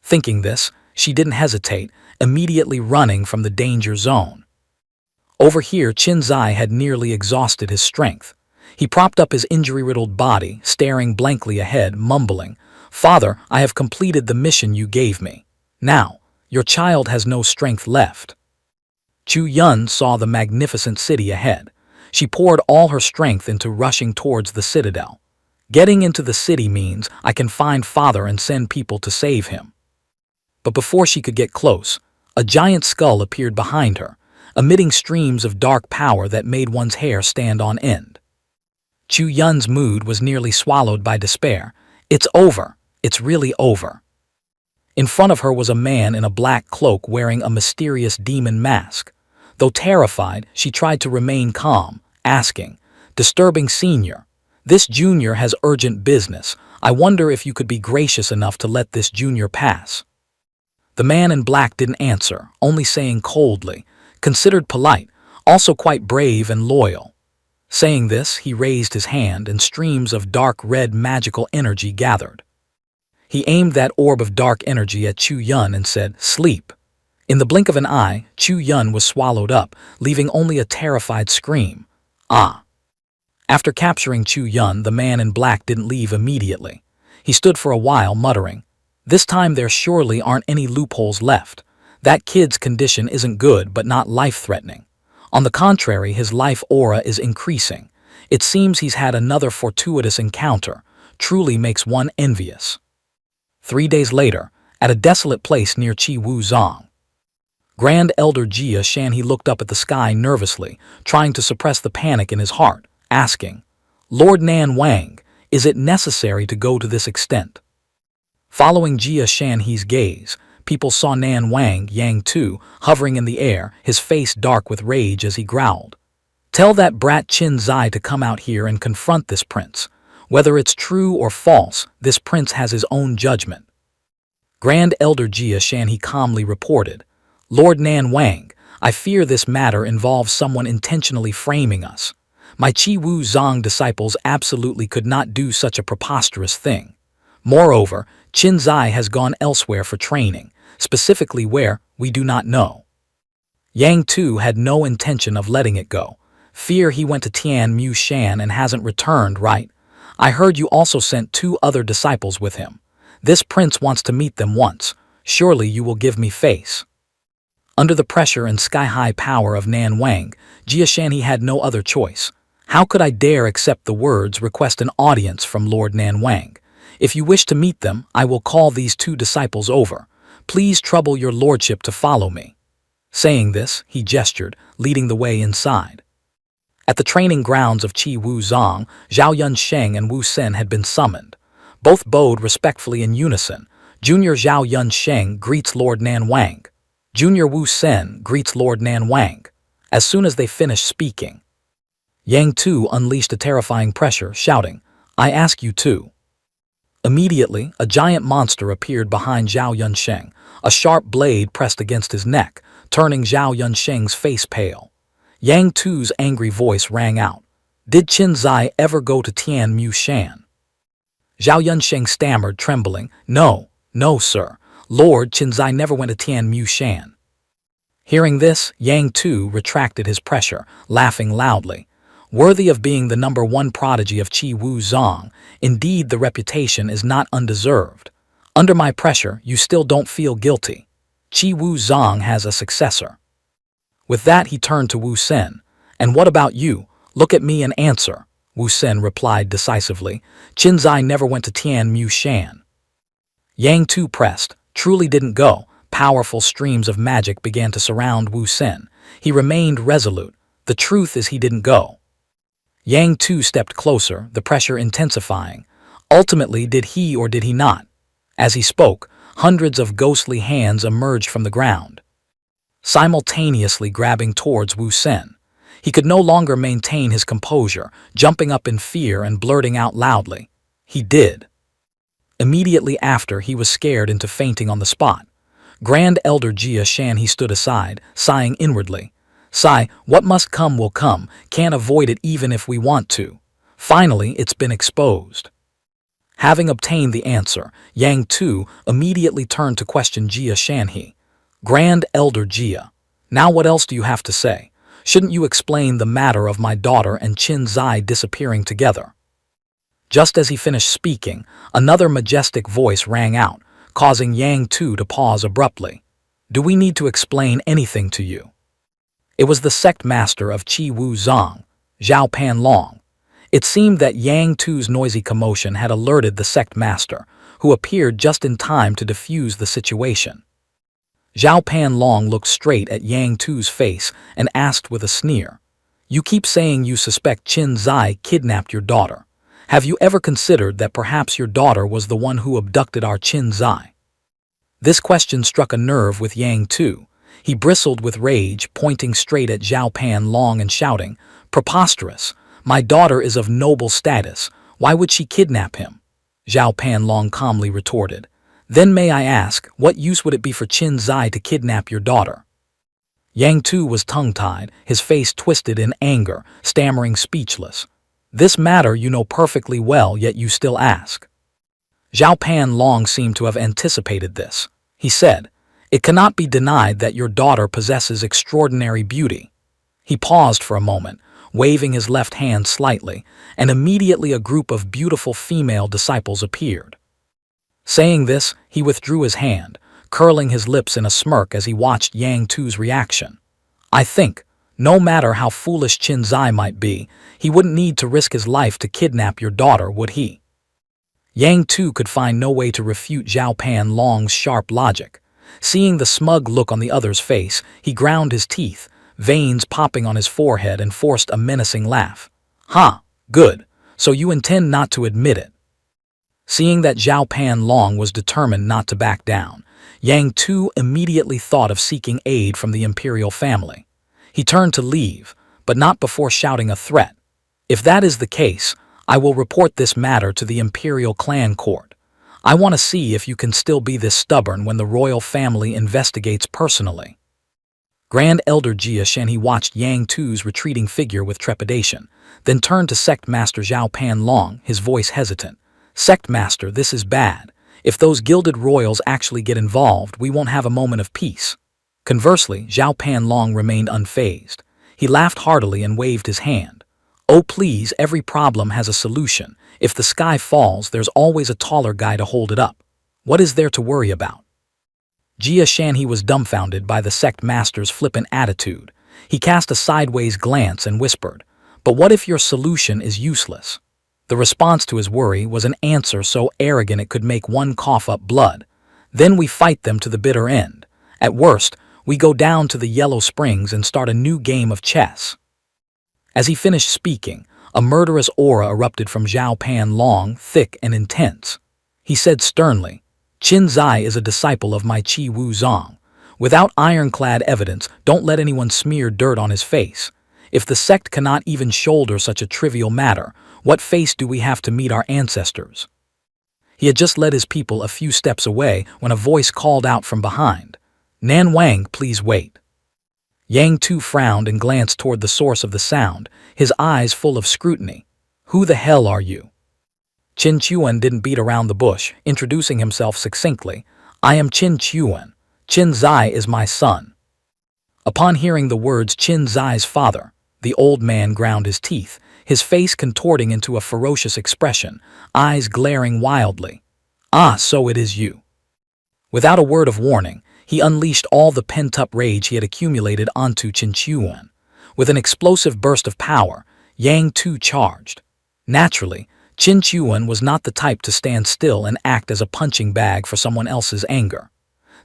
Thinking this, she didn't hesitate, immediately running from the danger zone. Over here, Qin Zai had nearly exhausted his strength. He propped up his injury-riddled body, staring blankly ahead, mumbling, "Father, I have completed the mission you gave me. Now, your child has no strength left." Chu Yun saw the magnificent city ahead. She poured all her strength into rushing towards the citadel. Getting into the city means I can find Father and send people to save him. But before she could get close, a giant skull appeared behind her, emitting streams of dark power that made one's hair stand on end. Chu Yun's mood was nearly swallowed by despair. It's over. It's really over. In front of her was a man in a black cloak wearing a mysterious demon mask. Though terrified, she tried to remain calm, asking, "Disturbing Senior, this junior has urgent business. I wonder if you could be gracious enough to let this junior pass." The man in black didn't answer, only saying coldly, "Considered polite, also quite brave and loyal." Saying this, he raised his hand and streams of dark red magical energy gathered. He aimed that orb of dark energy at Chu Yun and said, "Sleep." In the blink of an eye, Chu Yun was swallowed up, leaving only a terrified scream. "Ah!" After capturing Chu Yun, the man in black didn't leave immediately. He stood for a while, muttering, "This time there surely aren't any loopholes left. That kid's condition isn't good but not life-threatening. On the contrary, his life aura is increasing. It seems he's had another fortuitous encounter. Truly makes one envious." 3 days later, at a desolate place near Qi Wu Zong, Grand Elder Jia Shan he looked up at the sky nervously, trying to suppress the panic in his heart, asking, "Lord Nan Wang, is it necessary to go to this extent?" Following Jia Shan he's gaze, people saw Nan Wang Yang Tu hovering in the air, his face dark with rage as he growled, "Tell that brat Qin Zai to come out here and confront this prince. Whether it's true or false, this prince has his own judgment." Grand Elder Jia Shan he calmly reported, "Lord Nan Wang, I fear this matter involves someone intentionally framing us. My Qi Wu Zong disciples absolutely could not do such a preposterous thing. Moreover, Qin Zai has gone elsewhere for training, specifically where, we do not know." Yang Tu had no intention of letting it go. "Fear he went to Tian Mu Shan and hasn't returned, right? I heard you also sent 2 other disciples with him. This prince wants to meet them once. Surely you will give me face." Under the pressure and sky-high power of Nan Wang, Jia Shan he had no other choice. "How could I dare accept the words request an audience from Lord Nan Wang? If you wish to meet them, I will call these 2 disciples over. Please trouble your lordship to follow me." Saying this, he gestured, leading the way inside. At the training grounds of Qi Wu Zong, Zhao Yunsheng and Wu Sen had been summoned. Both bowed respectfully in unison. Junior Zhao Yunsheng greets Lord Nan Wang. Junior Wu Sen greets Lord Nan Wang. As soon as they finished speaking, Yang Tu unleashed a terrifying pressure, shouting, "I ask you to." Immediately, a giant monster appeared behind Zhao Yunsheng, a sharp blade pressed against his neck, turning Zhao Yunsheng's face pale. Yang Tu's angry voice rang out, "Did Qin Zai ever go to Tian Mu Shan?" Zhao Yunsheng stammered, trembling, "No, no, sir. Lord Qin Zai never went to Tian Mu Shan." Hearing this, Yang Tu retracted his pressure, laughing loudly. Worthy of being the #1 prodigy of Qi Wu Zong, indeed the reputation is not undeserved. Under my pressure, you still don't feel guilty. Qi Wu Zong has a successor. With that, he turned to Wu Sen. "And what about you? Look at me and answer." Wu Sen replied decisively, "Qin Zai never went to Tian Mu Shan." Yang Tu pressed, "Truly didn't go." Powerful streams of magic began to surround Wu Sen. He remained resolute. "The truth is he didn't go." Yang Tu stepped closer, the pressure intensifying. Ultimately, did he or did he not? As he spoke, hundreds of ghostly hands emerged from the ground, simultaneously grabbing towards Wu Sen. He could no longer maintain his composure, jumping up in fear and blurting out loudly, "He did." Immediately after, he was scared into fainting on the spot. Grand Elder Jia Shan he stood aside, sighing inwardly. "Sigh, what must come will come, can't avoid it even if we want to. Finally, it's been exposed." Having obtained the answer, Yang Tu immediately turned to question Jia Shanhe. "Grand Elder Jia, now what else do you have to say? Shouldn't you explain the matter of my daughter and Qin Zai disappearing together?" Just as he finished speaking, another majestic voice rang out, causing Yang Tu to pause abruptly. "Do we need to explain anything to you?" It was the sect master of Qi Wu Zong, Zhao Panlong. It seemed that Yang Tu's noisy commotion had alerted the sect master, who appeared just in time to defuse the situation. Zhao Panlong looked straight at Yang Tu's face and asked with a sneer, "You keep saying you suspect Qin Zai kidnapped your daughter. Have you ever considered that perhaps your daughter was the one who abducted our Qin Zai?" This question struck a nerve with Yang Tu. He bristled with rage, pointing straight at Zhao Panlong and shouting, "Preposterous! My daughter is of noble status. Why would she kidnap him?" Zhao Panlong calmly retorted, "Then may I ask, what use would it be for Qin Zai to kidnap your daughter?" Yang Tu was tongue-tied, his face twisted in anger, stammering speechless. "This matter you know perfectly well, yet you still ask." Zhao Panlong seemed to have anticipated this. He said, "It cannot be denied that your daughter possesses extraordinary beauty." He paused for a moment, waving his left hand slightly, and immediately a group of beautiful female disciples appeared. Saying this, he withdrew his hand, curling his lips in a smirk as he watched Yang Tu's reaction. "I think, no matter how foolish Qin Zai might be, he wouldn't need to risk his life to kidnap your daughter, would he?" Yang Tu could find no way to refute Zhao Panlong's sharp logic. Seeing the smug look on the other's face, he ground his teeth, veins popping on his forehead, and forced a menacing laugh. "Ha, good, so you intend not to admit it." Seeing that Zhao Panlong was determined not to back down, Yang Tu immediately thought of seeking aid from the imperial family. He turned to leave, but not before shouting a threat. "If that is the case, I will report this matter to the imperial clan court. I want to see if you can still be this stubborn when the royal family investigates personally." Grand Elder Jia Shanhe watched Yang Tu's retreating figure with trepidation, then turned to Sect Master Zhao Panlong, his voice hesitant. "Sect Master, this is bad. If those gilded royals actually get involved, we won't have a moment of peace." Conversely, Zhao Panlong remained unfazed. He laughed heartily and waved his hand. "Oh please, every problem has a solution. If the sky falls, there's always a taller guy to hold it up. What is there to worry about?" Jia Shanhe was dumbfounded by the sect master's flippant attitude. He cast a sideways glance and whispered, "But what if your solution is useless?" The response to his worry was an answer so arrogant it could make one cough up blood. "Then we fight them to the bitter end. At worst, we go down to the Yellow Springs and start a new game of chess." As he finished speaking, a murderous aura erupted from Zhao Panlong, thick and intense. He said sternly, "Qin Zai is a disciple of my Qi Wu Zong. Without ironclad evidence, don't let anyone smear dirt on his face. If the sect cannot even shoulder such a trivial matter, what face do we have to meet our ancestors? He had just led his people a few steps away when a voice called out from behind. "Nan Wang, please wait." Yang Tu frowned and glanced toward the source of the sound, his eyes full of scrutiny. "Who the hell are you?" Qin Chuan didn't beat around the bush, introducing himself succinctly. "I am Qin Chuan. Qin Zai is my son." Upon hearing the words Qin Zai's father, the old man ground his teeth, his face contorting into a ferocious expression, eyes glaring wildly. "Ah, so it is you." Without a word of warning, he unleashed all the pent-up rage he had accumulated onto Qin Chuan. With an explosive burst of power, Yang Tu charged. Naturally, Qin Chuan was not the type to stand still and act as a punching bag for someone else's anger.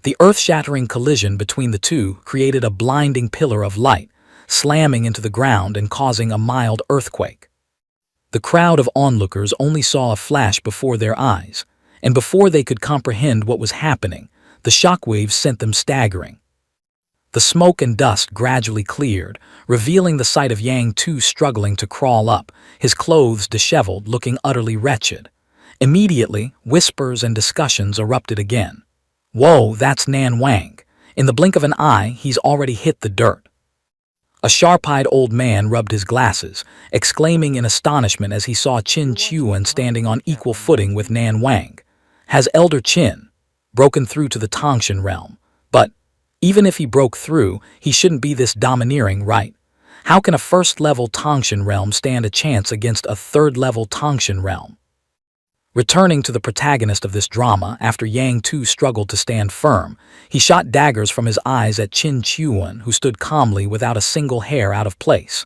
The earth-shattering collision between the two created a blinding pillar of light, slamming into the ground and causing a mild earthquake. The crowd of onlookers only saw a flash before their eyes, and before they could comprehend what was happening, the shockwaves sent them staggering. The smoke and dust gradually cleared, revealing the sight of Yang Tu struggling to crawl up, his clothes disheveled, looking utterly wretched. Immediately, whispers and discussions erupted again. "Whoa, that's Nan Wang. In the blink of an eye, he's already hit the dirt." A sharp-eyed old man rubbed his glasses, exclaiming in astonishment as he saw Qin Chuan standing on equal footing with Nan Wang. Has Elder Qin broken through to the Tangshan realm? But even if he broke through, he shouldn't be this domineering, right? How can a first-level Tangshan realm stand a chance against a third-level Tangshan realm? Returning to the protagonist of this drama, after Yang Tu struggled to stand firm, he shot daggers from his eyes at Qin Chuan, who stood calmly without a single hair out of place.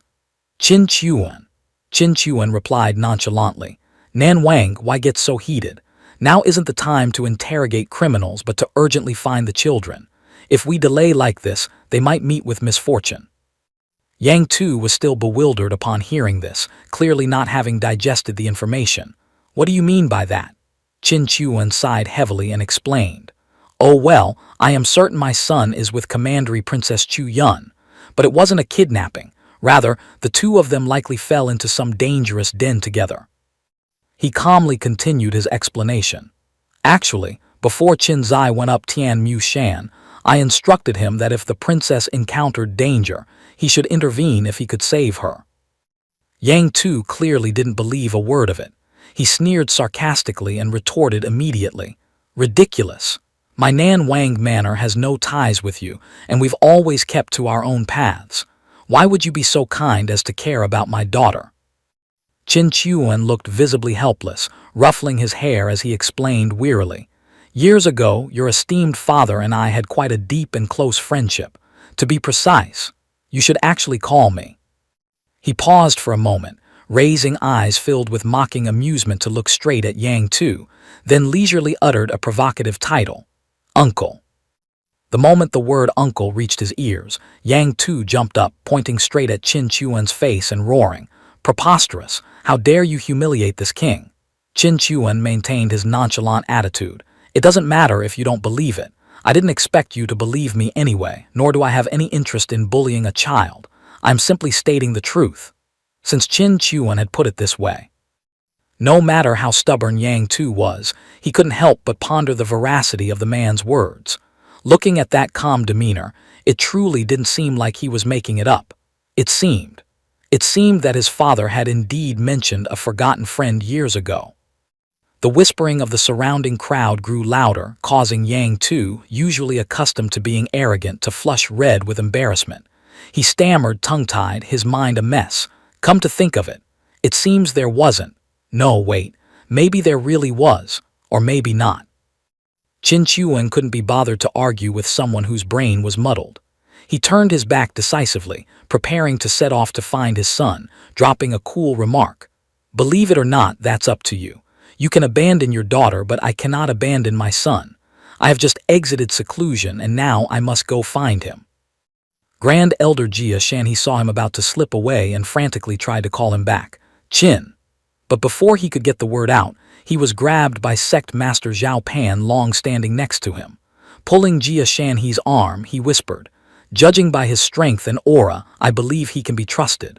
"Qin Chuan." Qin Chuan replied nonchalantly. "Nan Wang, why get so heated? Now isn't the time to interrogate criminals but to urgently find the children. If we delay like this, they might meet with misfortune." Yang Tu was still bewildered upon hearing this, clearly not having digested the information. "What do you mean by that?" Qin Chuan sighed heavily and explained. "Oh well, I am certain my son is with Commandery Princess Chu Yun, but it wasn't a kidnapping. Rather, the two of them likely fell into some dangerous den together." He calmly continued his explanation. "Actually, before Qin Zai went up Tian Mu Shan, I instructed him that if the princess encountered danger, he should intervene if he could save her." Yang Tu clearly didn't believe a word of it. He sneered sarcastically and retorted immediately. "Ridiculous. My Nan Wang manor has no ties with you, and we've always kept to our own paths. Why would you be so kind as to care about my daughter?" Qin Chuan looked visibly helpless, ruffling his hair as he explained wearily. "Years ago, your esteemed father and I had quite a deep and close friendship. To be precise, you should actually call me." He paused for a moment, raising eyes filled with mocking amusement to look straight at Yang Tu, then leisurely uttered a provocative title, "Uncle." The moment the word uncle reached his ears, Yang Tu jumped up, pointing straight at Qin Chuan's face and roaring, "Preposterous! How dare you humiliate this king?" Qin Chuan maintained his nonchalant attitude. "It doesn't matter if you don't believe it. I didn't expect you to believe me anyway, nor do I have any interest in bullying a child. I'm simply stating the truth." Since Qin Chuan had put it this way. No matter how stubborn Yang Tu was, he couldn't help but ponder the veracity of the man's words. Looking at that calm demeanor, it truly didn't seem like he was making it up. It seemed that his father had indeed mentioned a forgotten friend years ago. The whispering of the surrounding crowd grew louder, causing Yang Tu, usually accustomed to being arrogant, to flush red with embarrassment. He stammered, tongue-tied, his mind a mess. "Come to think of it, it seems there wasn't. No, wait, maybe there really was, or maybe not." Qin Chuan couldn't be bothered to argue with someone whose brain was muddled. He turned his back decisively, preparing to set off to find his son, dropping a cool remark. "Believe it or not, that's up to you. You can abandon your daughter, but I cannot abandon my son. I have just exited seclusion, and now I must go find him." Grand Elder Jia Shan saw him about to slip away and frantically tried to call him back. "Qin." But before he could get the word out, he was grabbed by Sect Master Zhao Pan Long standing next to him. Pulling Jia Shanhe's arm, he whispered, "Judging by his strength and aura, I believe he can be trusted."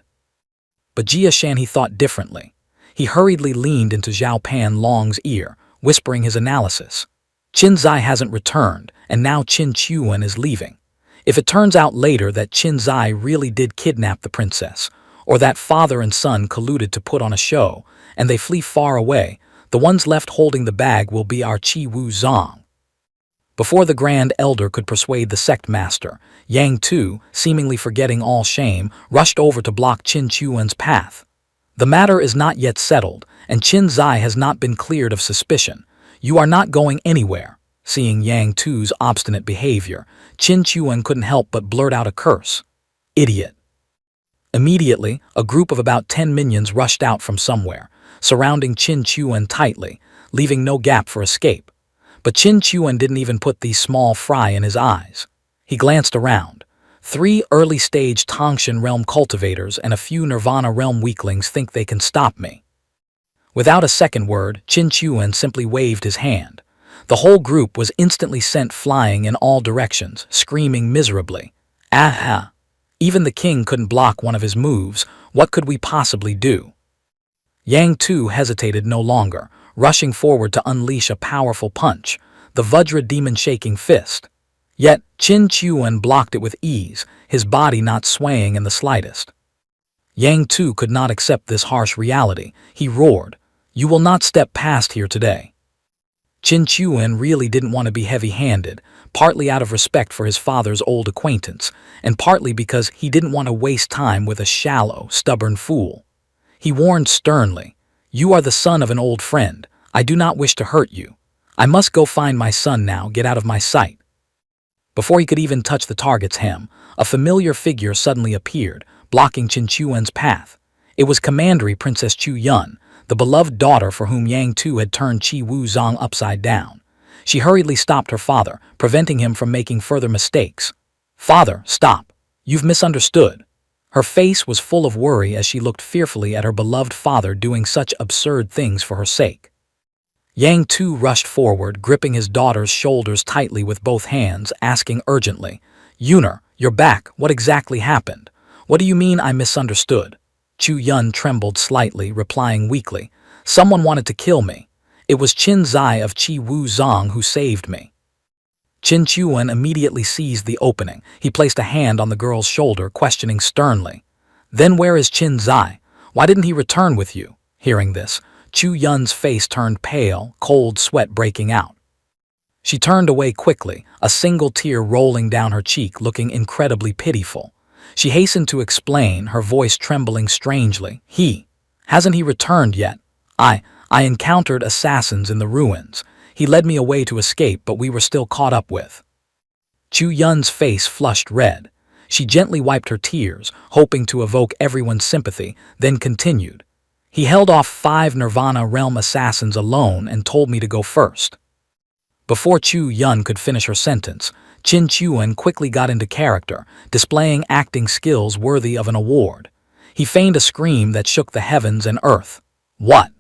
But Jia Shanhe thought differently. He hurriedly leaned into Zhao Pan Long's ear, whispering his analysis. Qin Zai hasn't returned, and now Qin Chuan is leaving. If it turns out later that Qin Zai really did kidnap the princess, or that father and son colluded to put on a show, and they flee far away, the ones left holding the bag will be our Qi Wu Zong. Before the Grand Elder could persuade the sect master, Yang Tu, seemingly forgetting all shame, rushed over to block Qin Chuan's path. "The matter is not yet settled, and Qin Zai has not been cleared of suspicion. You are not going anywhere." Seeing Yang Tu's obstinate behavior, Qin Chuan couldn't help but blurt out a curse. "Idiot." Immediately, a group of about 10 minions rushed out from somewhere, surrounding Qin Chuan tightly, leaving no gap for escape. But Qin Chuan didn't even put the small fry in his eyes. He glanced around. 3 early-stage Tangshan realm cultivators and a few Nirvana realm weaklings think they can stop me. Without a second word, Qin Chuan simply waved his hand. The whole group was instantly sent flying in all directions, screaming miserably. "Aha!" Even the king couldn't block one of his moves. What could we possibly do? Yang Tu hesitated no longer, rushing forward to unleash a powerful punch, the Vajra demon-shaking fist. Yet, Qin Chuan blocked it with ease, his body not swaying in the slightest. Yang Tu could not accept this harsh reality. He roared, "You will not step past here today." Qin Chuan really didn't want to be heavy-handed, partly out of respect for his father's old acquaintance, and partly because he didn't want to waste time with a shallow, stubborn fool. He warned sternly, "You are the son of an old friend. I do not wish to hurt you. I must go find my son now. Get out of my sight." Before he could even touch the target's hem, a familiar figure suddenly appeared, blocking Qin Chuan's path. It was Commandery Princess Chu Yun, the beloved daughter for whom Yang Tu had turned Qi Wu Zong upside down. She hurriedly stopped her father, preventing him from making further mistakes. "Father, stop. You've misunderstood." Her face was full of worry as she looked fearfully at her beloved father doing such absurd things for her sake. Yang Tu rushed forward, gripping his daughter's shoulders tightly with both hands, asking urgently, "Yuner, you're back. What exactly happened? What do you mean I misunderstood?" Chu Yun trembled slightly, replying weakly, "Someone wanted to kill me. It was Qin Zai of Qi Wu Zong who saved me." Qin Chuan immediately seized the opening. He placed a hand on the girl's shoulder, questioning sternly, "Then where is Qin Zai? Why didn't he return with you?" Hearing this, Chu Yun's face turned pale, cold sweat breaking out. She turned away quickly, a single tear rolling down her cheek, looking incredibly pitiful. She hastened to explain, her voice trembling strangely. Hasn't he returned yet? I encountered assassins in the ruins. He led me away to escape, but we were still caught up with." Chu Yun's face flushed red. She gently wiped her tears, hoping to evoke everyone's sympathy, then continued, "He held off 5 Nirvana realm assassins alone and told me to go first." Before Chu Yun could finish her sentence, Qin Chuan quickly got into character, displaying acting skills worthy of an award. He feigned a scream that shook the heavens and earth. "What?"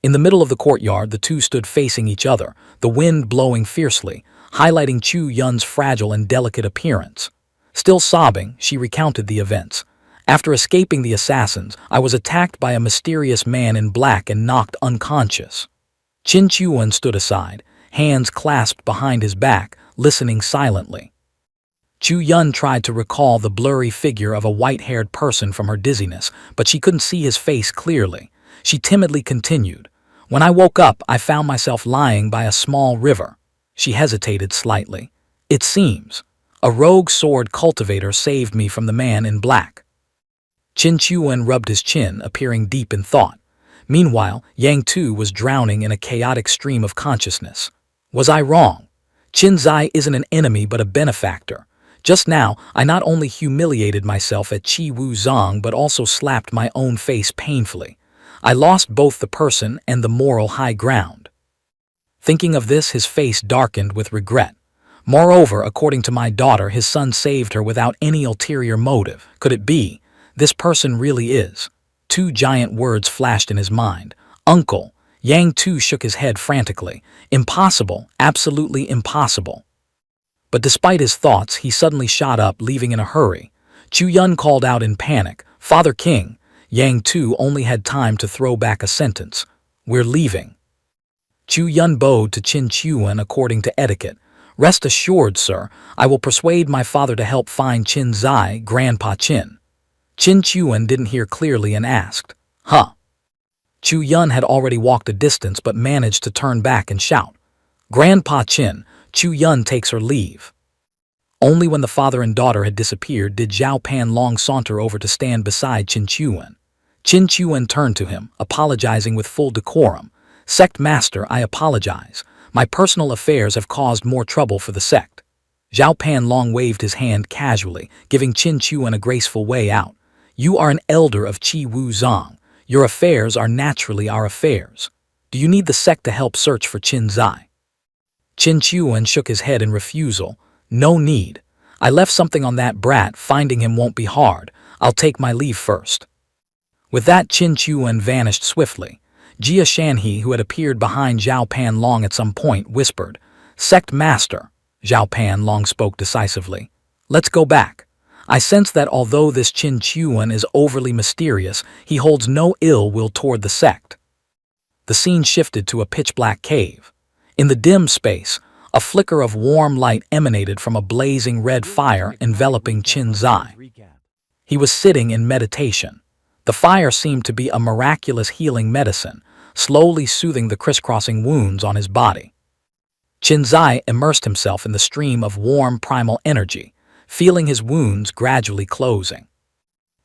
In the middle of the courtyard, the two stood facing each other, the wind blowing fiercely, highlighting Chu Yun's fragile and delicate appearance. Still sobbing, she recounted the events. "After escaping the assassins, I was attacked by a mysterious man in black and knocked unconscious." Qin Chuan stood aside, hands clasped behind his back, listening silently. Chu Yun tried to recall the blurry figure of a white-haired person from her dizziness, but she couldn't see his face clearly. She timidly continued, "When I woke up, I found myself lying by a small river." She hesitated slightly. "It seems a rogue sword cultivator saved me from the man in black." Qin Chuan rubbed his chin, appearing deep in thought. Meanwhile, Yang Tu was drowning in a chaotic stream of consciousness. Was I wrong? Qin Zai isn't an enemy but a benefactor. Just now, I not only humiliated myself at Qi Wu Zong but also slapped my own face painfully. I lost both the person and the moral high ground. Thinking of this, his face darkened with regret. Moreover, according to my daughter, his son saved her without any ulterior motive. Could it be? This person really is. 2 giant words flashed in his mind. "Uncle." Yang Tu shook his head frantically. "Impossible, absolutely impossible." But despite his thoughts, he suddenly shot up, leaving in a hurry. Chu Yun called out in panic, "Father King!" Yang Tu only had time to throw back a sentence. "We're leaving." Chu Yun bowed to Qin Chuan according to etiquette. "Rest assured, sir, I will persuade my father to help find Qin Zai, Grandpa Qin." Qin Chuan didn't hear clearly and asked, "Huh?" Chu Yun had already walked a distance but managed to turn back and shout, "Grandpa Qin, Chu Yun takes her leave." Only when the father and daughter had disappeared did Zhao Pan Long saunter over to stand beside Qin Chuan. Qin Chuan turned to him, apologizing with full decorum. "Sect Master, I apologize. My personal affairs have caused more trouble for the sect." Zhao Pan Long waved his hand casually, giving Qin Chuan a graceful way out. "You are an elder of Qi Wu Zong. Your affairs are naturally our affairs. Do you need the sect to help search for Qin Zai?" Qin Chuan shook his head in refusal. "No need. I left something on that brat. Finding him won't be hard. I'll take my leave first." With that, Qin Chuan vanished swiftly. Jia Shanhe, who had appeared behind Zhao Pan Long at some point, whispered, "Sect Master." Zhao Pan Long spoke decisively. "Let's go back. I sense that although this Qin Chuan is overly mysterious, he holds no ill will toward the sect." The scene shifted to a pitch-black cave. In the dim space, a flicker of warm light emanated from a blazing red fire enveloping Qin Zai. He was sitting in meditation. The fire seemed to be a miraculous healing medicine, slowly soothing the crisscrossing wounds on his body. Qin Zai immersed himself in the stream of warm primal energy, feeling his wounds gradually closing.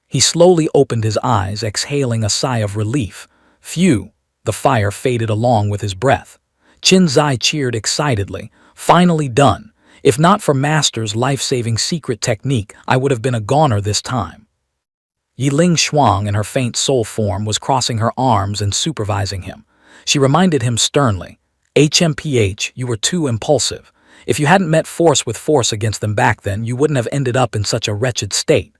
He slowly opened his eyes, exhaling a sigh of relief. Phew! The fire faded along with his breath. Qin Zai cheered excitedly. "Finally done. If not for Master's life-saving secret technique, I would have been a goner this time." Yiling Shuang, in her faint soul form, was crossing her arms and supervising him. She reminded him sternly, "HMPH, you were too impulsive. If you hadn't met force with force against them back then, you wouldn't have ended up in such a wretched state."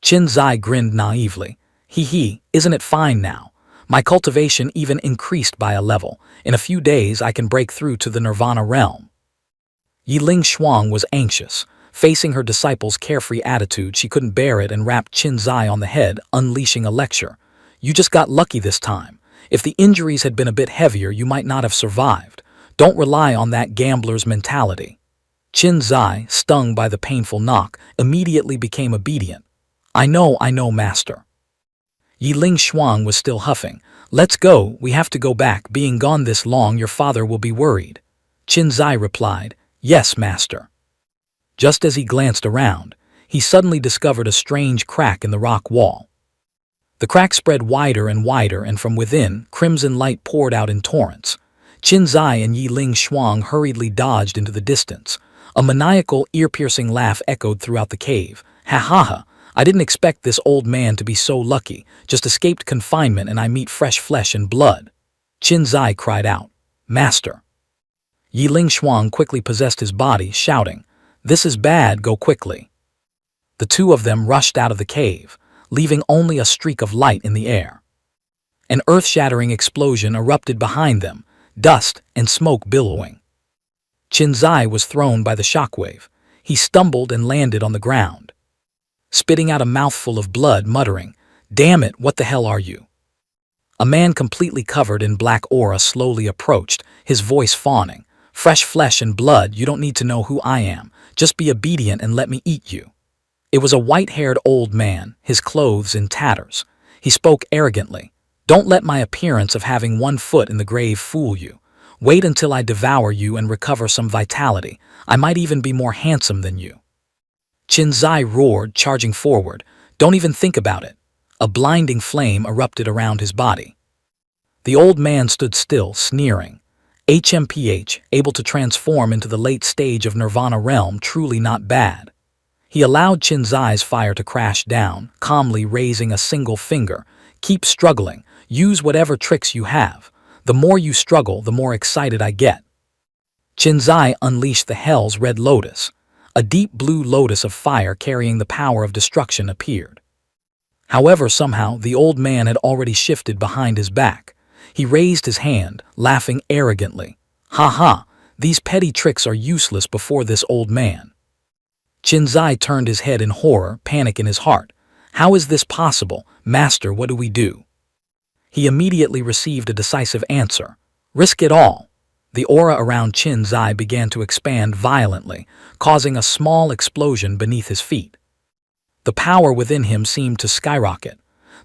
Qin Zai grinned naively. He, isn't it fine now? My cultivation even increased by a level. In a few days, I can break through to the Nirvana realm." Yiling Shuang was anxious. Facing her disciple's carefree attitude, she couldn't bear it and rapped Qin Zai on the head, unleashing a lecture. "You just got lucky this time. If the injuries had been a bit heavier, you might not have survived. Don't rely on that gambler's mentality." Qin Zai, stung by the painful knock, immediately became obedient. I know, Master." Yiling Shuang was still huffing. "Let's go, we have to go back. Being gone this long, your father will be worried." Qin Zai replied, "Yes, Master." Just as he glanced around, he suddenly discovered a strange crack in the rock wall. The crack spread wider and wider, and from within, crimson light poured out in torrents. Qin Zai and Yiling Shuang hurriedly dodged into the distance. A maniacal, ear-piercing laugh echoed throughout the cave. "Ha ha ha! I didn't expect this old man to be so lucky. Just escaped confinement and I meet fresh flesh and blood." Qin Zai cried out, "Master!" Yiling Shuang quickly possessed his body, shouting, "This is bad, go quickly." The two of them rushed out of the cave, leaving only a streak of light in the air. An earth-shattering explosion erupted behind them, dust and smoke billowing. Qin Zai was thrown by the shockwave. He stumbled and landed on the ground, spitting out a mouthful of blood, muttering, "Damn it, what the hell are you?" A man completely covered in black aura slowly approached, his voice fawning. "Fresh flesh and blood, you don't need to know who I am. Just be obedient and let me eat you." It was a white-haired old man, his clothes in tatters. He spoke arrogantly. "Don't let my appearance of having one foot in the grave fool you. Wait until I devour you and recover some vitality. I might even be more handsome than you." Qin Zai roared, charging forward. "Don't even think about it." A blinding flame erupted around his body. The old man stood still, sneering. HMPH, able to transform into the late stage of Nirvana realm, truly not bad. He allowed Qin Zai's fire to crash down, calmly raising a single finger. "Keep struggling. Use whatever tricks you have. The more you struggle, the more excited I get." Qin Zai unleashed the Hell's Red Lotus. A deep blue lotus of fire carrying the power of destruction appeared. However, somehow, the old man had already shifted behind his back. He raised his hand, laughing arrogantly. "Ha ha! These petty tricks are useless before this old man. Qinzai turned his head in horror, panic in his heart. How is this possible? Master, what do we do? He immediately received a decisive answer. Risk it all. The aura around Qinzai began to expand violently, causing a small explosion beneath his feet. The power within him seemed to skyrocket.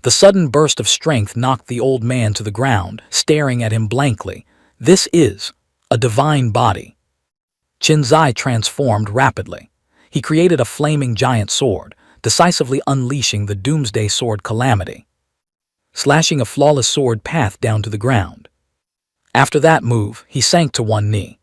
The sudden burst of strength knocked the old man to the ground, staring at him blankly. This is a divine body. Qinzai transformed rapidly. He created a flaming giant sword, decisively unleashing the Doomsday Sword Calamity, slashing a flawless sword path down to the ground. After that move, he sank to one knee,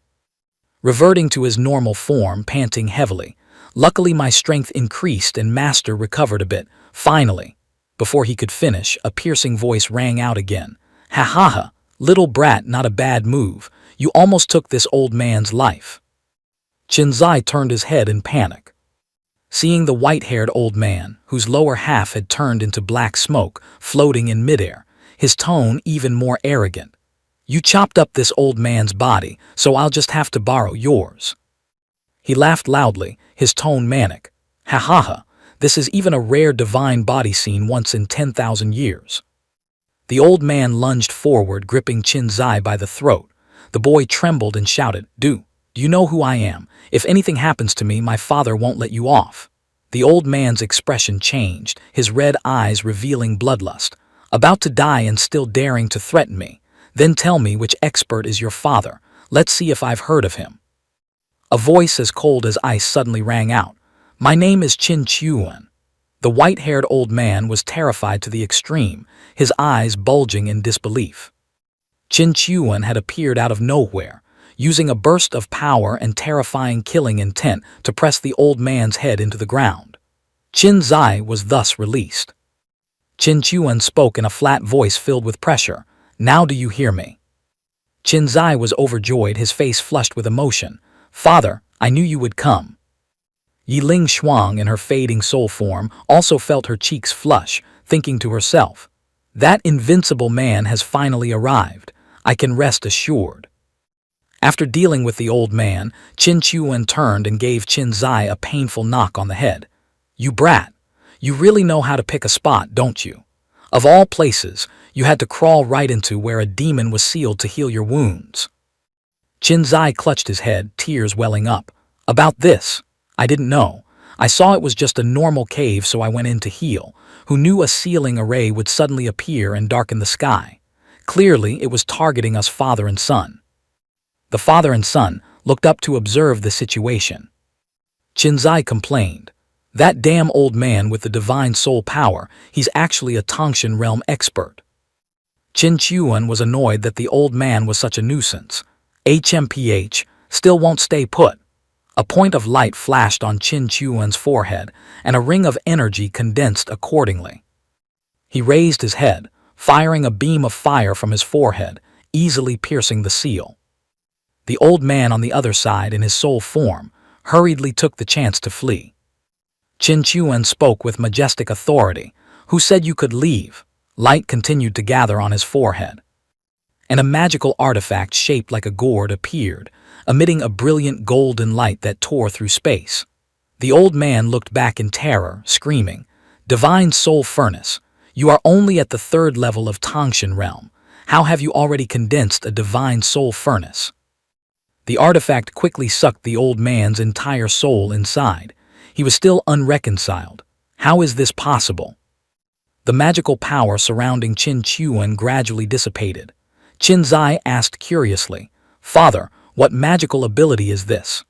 reverting to his normal form, panting heavily. Luckily, my strength increased and Master recovered a bit. Finally, before he could finish, a piercing voice rang out again. Ha ha ha, little brat, not a bad move. You almost took this old man's life. Qinzai turned his head in panic, seeing the white-haired old man, whose lower half had turned into black smoke, floating in midair, his tone even more arrogant. You chopped up this old man's body, so I'll just have to borrow yours. He laughed loudly, his tone manic. Ha ha ha, this is even a rare divine body seen once in 10,000 years. The old man lunged forward, gripping Qinzai by the throat. The boy trembled and shouted, Do you know who I am? If anything happens to me, my father won't let you off. The old man's expression changed, his red eyes revealing bloodlust. About to die and still daring to threaten me. Then tell me which expert is your father. Let's see if I've heard of him. A voice as cold as ice suddenly rang out. My name is Qin Chuan. The white-haired old man was terrified to the extreme, his eyes bulging in disbelief. Qin Chuan had appeared out of nowhere, using a burst of power and terrifying killing intent to press the old man's head into the ground. Qinzai was thus released. Qin Chuan spoke in a flat voice filled with pressure. Now do you hear me? Qinzai was overjoyed, his face flushed with emotion. Father, I knew you would come. Yiling Shuang, in her fading soul form, also felt her cheeks flush, thinking to herself, that invincible man has finally arrived. I can rest assured. After dealing with the old man, Qin Chuan turned and gave Qinzai a painful knock on the head. You brat, you really know how to pick a spot, don't you? Of all places, you had to crawl right into where a demon was sealed to heal your wounds. Qinzai clutched his head, tears welling up. About this, I didn't know. I saw it was just a normal cave, so I went in to heal. Who knew a sealing array would suddenly appear and darken the sky? Clearly, it was targeting us father and son. The father and son looked up to observe the situation. Qinzai complained. That damn old man with the divine soul power, he's actually a Tangshan realm expert. Qin Chuan was annoyed that the old man was such a nuisance. HMPH, still won't stay put. A point of light flashed on Qin Chuan's forehead, and a ring of energy condensed accordingly. He raised his head, firing a beam of fire from his forehead, easily piercing the seal. The old man on the other side, in his soul form, hurriedly took the chance to flee. Qin Chuan spoke with majestic authority. Who said you could leave? Light continued to gather on his forehead, and a magical artifact shaped like a gourd appeared, emitting a brilliant golden light that tore through space. The old man looked back in terror, screaming, Divine Soul Furnace, you are only at the 3rd level of Tangshan realm. How have you already condensed a Divine Soul Furnace? The artifact quickly sucked the old man's entire soul inside. He was still unreconciled. How is this possible? The magical power surrounding Qin Chuan gradually dissipated. Qinzai asked curiously, Father, what magical ability is this?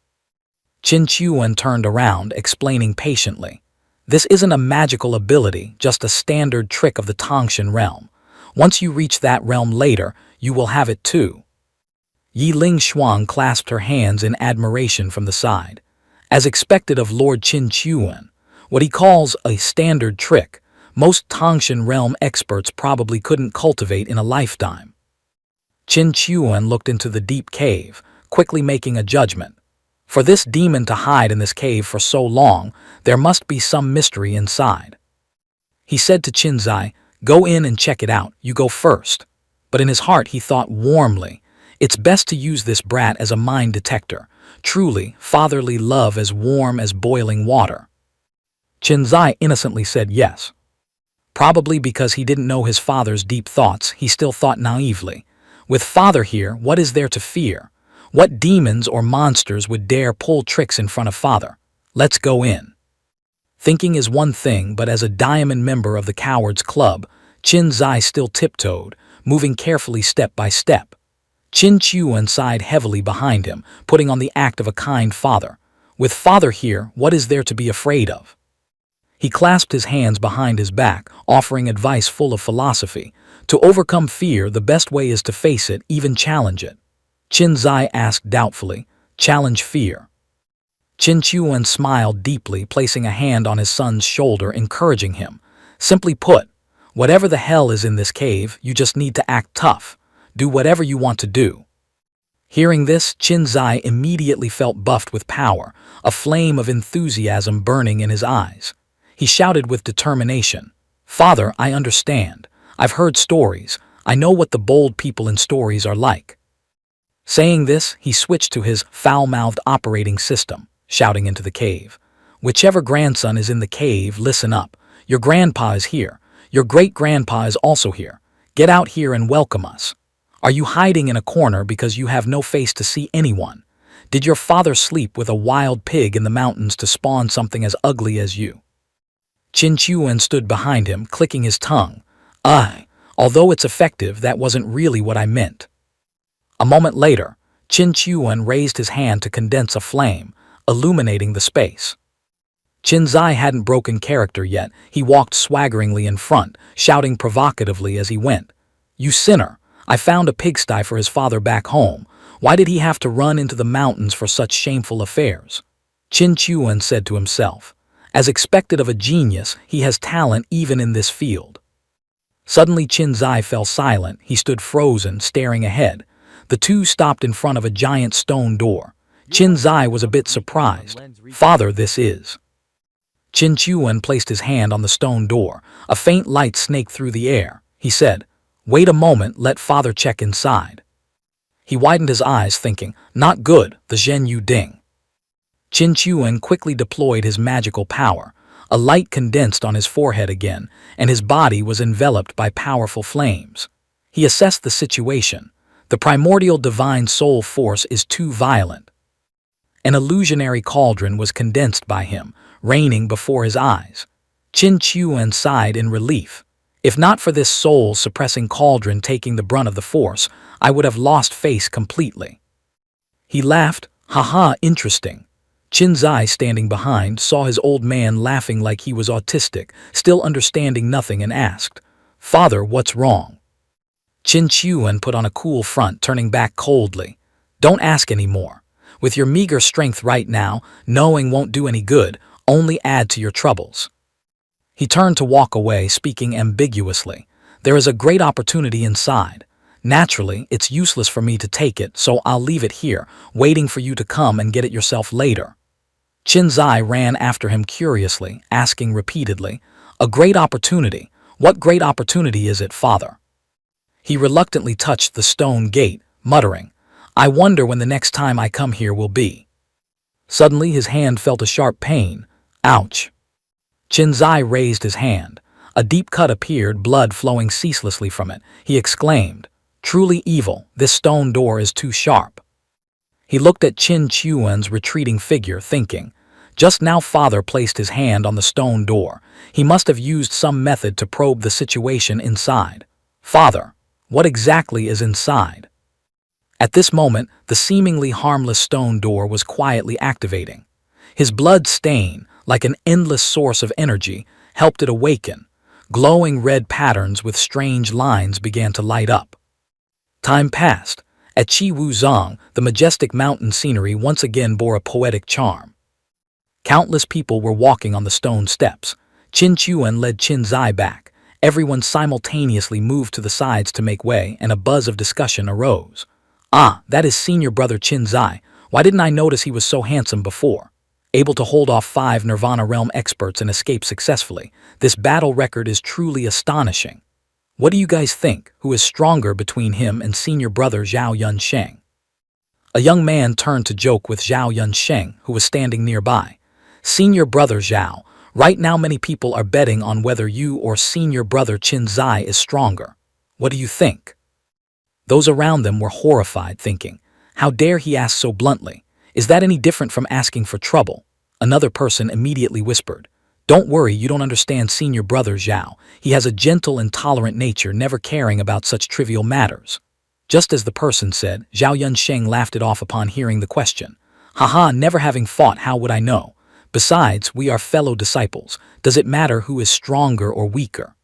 Qin Chuan turned around, explaining patiently. This isn't a magical ability, just a standard trick of the Tangshan realm. Once you reach that realm later, you will have it too. Yiling Shuang clasped her hands in admiration from the side. As expected of Lord Qin Chuan, what he calls a standard trick, most Tangshan realm experts probably couldn't cultivate in a lifetime. Qin Chuan looked into the deep cave, quickly making a judgment. For this demon to hide in this cave for so long, there must be some mystery inside. He said to Qinzai, Go in and check it out, you go first. But in his heart he thought warmly, It's best to use this brat as a mine detector. Truly, fatherly love as warm as boiling water. Qinzai innocently said yes. Probably because he didn't know his father's deep thoughts, he still thought naively. With father here, what is there to fear? What demons or monsters would dare pull tricks in front of father? Let's go in. Thinking is one thing, but as a diamond member of the Cowards Club, Qinzai still tiptoed, moving carefully step by step. Qin Chuan sighed heavily behind him, putting on the act of a kind father. With father here, what is there to be afraid of? He clasped his hands behind his back, offering advice full of philosophy. To overcome fear, the best way is to face it, even challenge it. Qinzai asked doubtfully, challenge fear. Qin Chuan smiled deeply, placing a hand on his son's shoulder, encouraging him. Simply put, whatever the hell is in this cave, you just need to act tough. Do whatever you want to do. Hearing this, Qinzai immediately felt buffed with power, a flame of enthusiasm burning in his eyes. He shouted with determination, Father, I understand. I've heard stories. I know what the bold people in stories are like. Saying this, he switched to his foul-mouthed operating system, shouting into the cave. Whichever grandson is in the cave, listen up. Your grandpa is here. Your great-grandpa is also here. Get out here and welcome us. Are you hiding in a corner because you have no face to see anyone? Did your father sleep with a wild pig in the mountains to spawn something as ugly as you? Qin Chuan stood behind him, clicking his tongue. Although it's effective, that wasn't really what I meant. A moment later, Qin Chuan raised his hand to condense a flame, illuminating the space. Qinzai hadn't broken character yet. He walked swaggeringly in front, shouting provocatively as he went. You sinner! I found a pigsty for his father back home. Why did he have to run into the mountains for such shameful affairs? Qin Chuan said to himself. As expected of a genius, he has talent even in this field. Suddenly Qinzai fell silent. He stood frozen, staring ahead. The two stopped in front of a giant stone door. Qinzai was a bit surprised. Father, this is. Qin Chuan placed his hand on the stone door. A faint light snaked through the air. He said, Wait a moment, let father check inside. He widened his eyes, thinking, Not good, the Zhen Yu Ding. Qin Chuan quickly deployed his magical power. A light condensed on his forehead again, and his body was enveloped by powerful flames. He assessed the situation. The primordial divine soul force is too violent. An illusionary cauldron was condensed by him, raining before his eyes. Qin Chuan sighed in relief. If not for this soul-suppressing cauldron taking the brunt of the force, I would have lost face completely. He laughed, haha, interesting. Qinzai, standing behind, saw his old man laughing like he was autistic, still understanding nothing, and asked, Father, what's wrong? Qin Chuan put on a cool front, turning back coldly. Don't ask any more. With your meager strength right now, knowing won't do any good, only add to your troubles. He turned to walk away, speaking ambiguously. There is a great opportunity inside. Naturally, it's useless for me to take it, so I'll leave it here, waiting for you to come and get it yourself later. Qinzai ran after him curiously, asking repeatedly, A great opportunity? What great opportunity is it, father? He reluctantly touched the stone gate, muttering, I wonder when the next time I come here will be. Suddenly his hand felt a sharp pain. Ouch! Qinzai raised his hand. A deep cut appeared, blood flowing ceaselessly from it. He exclaimed, Truly evil, this stone door is too sharp. He looked at Qin Chuan's retreating figure, thinking, just now father placed his hand on the stone door. He must have used some method to probe the situation inside. Father, what exactly is inside? At this moment, the seemingly harmless stone door was quietly activating. His blood stain, like an endless source of energy, helped it awaken. Glowing red patterns with strange lines began to light up. Time passed. At Qi Wuzong, the majestic mountain scenery once again bore a poetic charm. Countless people were walking on the stone steps. Qin Chuan led Qinzai back. Everyone simultaneously moved to the sides to make way, and a buzz of discussion arose. Ah, that is senior brother Qinzai. Why didn't I notice he was so handsome before? Able to hold off 5 Nirvana Realm experts and escape successfully. This battle record is truly astonishing. What do you guys think? Who is stronger between him and senior brother Zhao Yunsheng? A young man turned to joke with Zhao Yunsheng, who was standing nearby. Senior brother Zhao, right now many people are betting on whether you or senior brother Qin Zai is stronger. What do you think? Those around them were horrified, thinking, how dare he ask so bluntly? Is that any different from asking for trouble? Another person immediately whispered, don't worry, you don't understand senior brother Zhao. He has a gentle and tolerant nature, never caring about such trivial matters. Just as the person said, Zhao Yunsheng laughed it off upon hearing the question. Haha, never having fought, how would I know? Besides, we are fellow disciples. Does it matter who is stronger or weaker?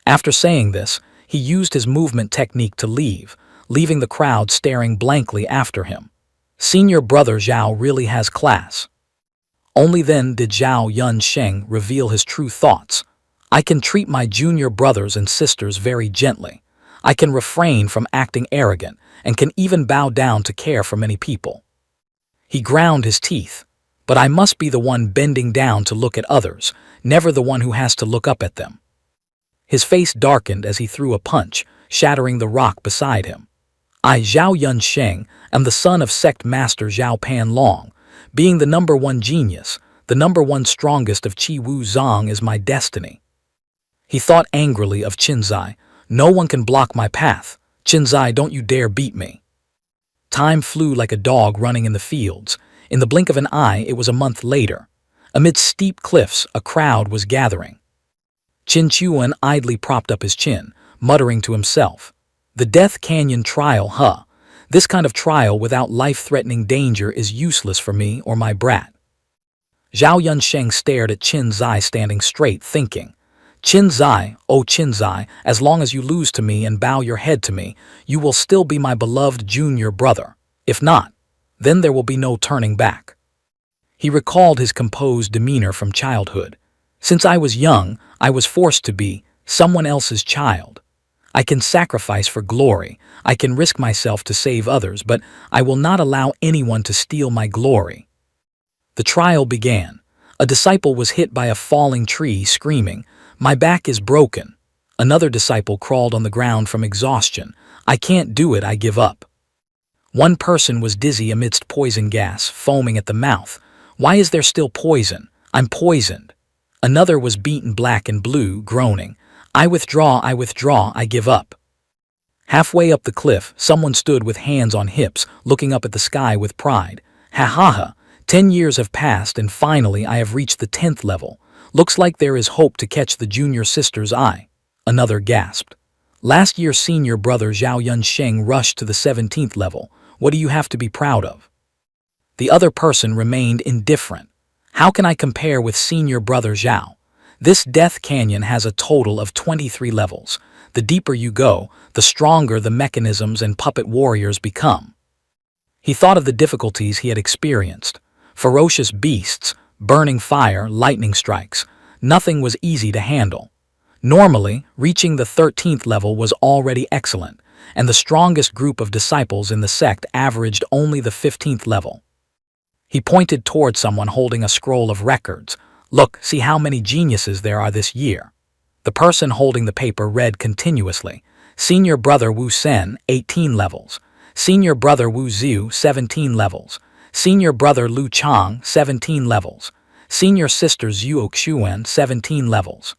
After saying this, he used his movement technique to leave, leaving the crowd staring blankly after him. Senior brother Zhao really has class. Only then did Zhao Yunsheng reveal his true thoughts. I can treat my junior brothers and sisters very gently. I can refrain from acting arrogant and can even bow down to care for many people. He ground his teeth. But I must be the one bending down to look at others, never the one who has to look up at them. His face darkened as he threw a punch, shattering the rock beside him. I, Zhao Yunsheng, am the son of sect master Zhao Panlong. Being the #1 genius, the #1 strongest of Qi Wu Zong is my destiny. He thought angrily of Qin Zai. No one can block my path. Qin Zai, don't you dare beat me. Time flew like a dog running in the fields. In the blink of an eye, it was a month later. Amidst steep cliffs, a crowd was gathering. Qin Chuan idly propped up his chin, muttering to himself, the Death Canyon trial, huh? This kind of trial without life-threatening danger is useless for me or my brat. Zhao Yunsheng stared at Qin Zai standing straight, thinking, Qin Zai, oh Qin Zai, as long as you lose to me and bow your head to me, you will still be my beloved junior brother. If not, then there will be no turning back. He recalled his composed demeanor from childhood. Since I was young, I was forced to be someone else's child. I can sacrifice for glory, I can risk myself to save others, but I will not allow anyone to steal my glory. The trial began. A disciple was hit by a falling tree, screaming, my back is broken. Another disciple crawled on the ground from exhaustion. I can't do it, I give up. One person was dizzy amidst poison gas, foaming at the mouth. Why is there still poison? I'm poisoned. Another was beaten black and blue, groaning. I withdraw, I give up. Halfway up the cliff, someone stood with hands on hips, looking up at the sky with pride. Ha ha ha, 10 years have passed and finally I have reached the 10th level. Looks like there is hope to catch the junior sister's eye. Another gasped. Last year senior brother Zhao Yunsheng rushed to the 17th level. What do you have to be proud of? The other person remained indifferent. How can I compare with senior brother Zhao? This Death Canyon has a total of 23 levels. The deeper you go, the stronger the mechanisms and puppet warriors become. He thought of the difficulties he had experienced. Ferocious beasts, burning fire, lightning strikes. Nothing was easy to handle. Normally, reaching the 13th level was already excellent, and the strongest group of disciples in the sect averaged only the 15th level. He pointed toward someone holding a scroll of records. Look, see how many geniuses there are this year. The person holding the paper read continuously. Senior brother Wu Sen, 18 levels. Senior brother Wu Ziu, 17 levels. Senior brother Lu Chang, 17 levels. Senior sister Zhuo Xuan, 17 levels.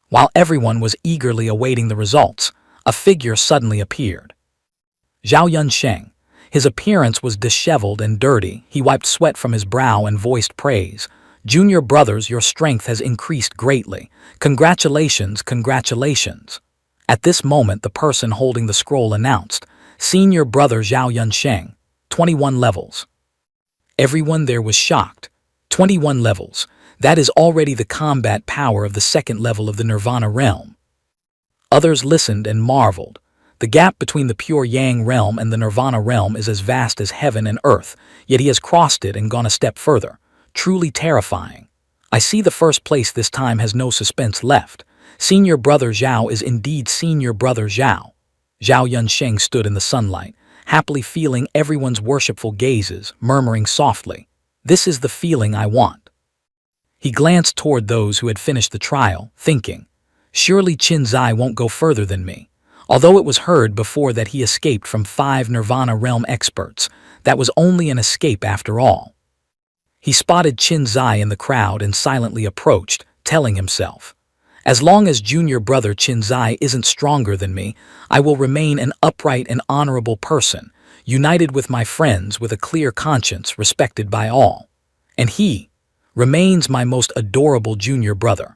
While everyone was eagerly awaiting the results, a figure suddenly appeared. Zhao Yunsheng. His appearance was disheveled and dirty. He wiped sweat from his brow and voiced praise. Junior brothers, your strength has increased greatly. Congratulations, congratulations. At this moment, the person holding the scroll announced, Senior brother Zhao Yunsheng, 21 levels. Everyone there was shocked. 21 levels. That is already the combat power of the 2nd level of the Nirvana realm. Others listened and marveled. The gap between the pure Yang realm and the Nirvana realm is as vast as heaven and earth, yet he has crossed it and gone a step further. Truly terrifying. I see the first place this time has no suspense left. Senior brother Zhao is indeed senior brother Zhao. Zhao Yunsheng stood in the sunlight, happily feeling everyone's worshipful gazes, murmuring softly, this is the feeling I want. He glanced toward those who had finished the trial, thinking, Surely Qinzai won't go further than me. Although it was heard before that he escaped from 5 Nirvana realm experts, that was only an escape after all. He spotted Qinzai in the crowd and silently approached, telling himself, as long as junior brother Qinzai isn't stronger than me, I will remain an upright and honorable person, united with my friends with a clear conscience respected by all. And he remains my most adorable junior brother.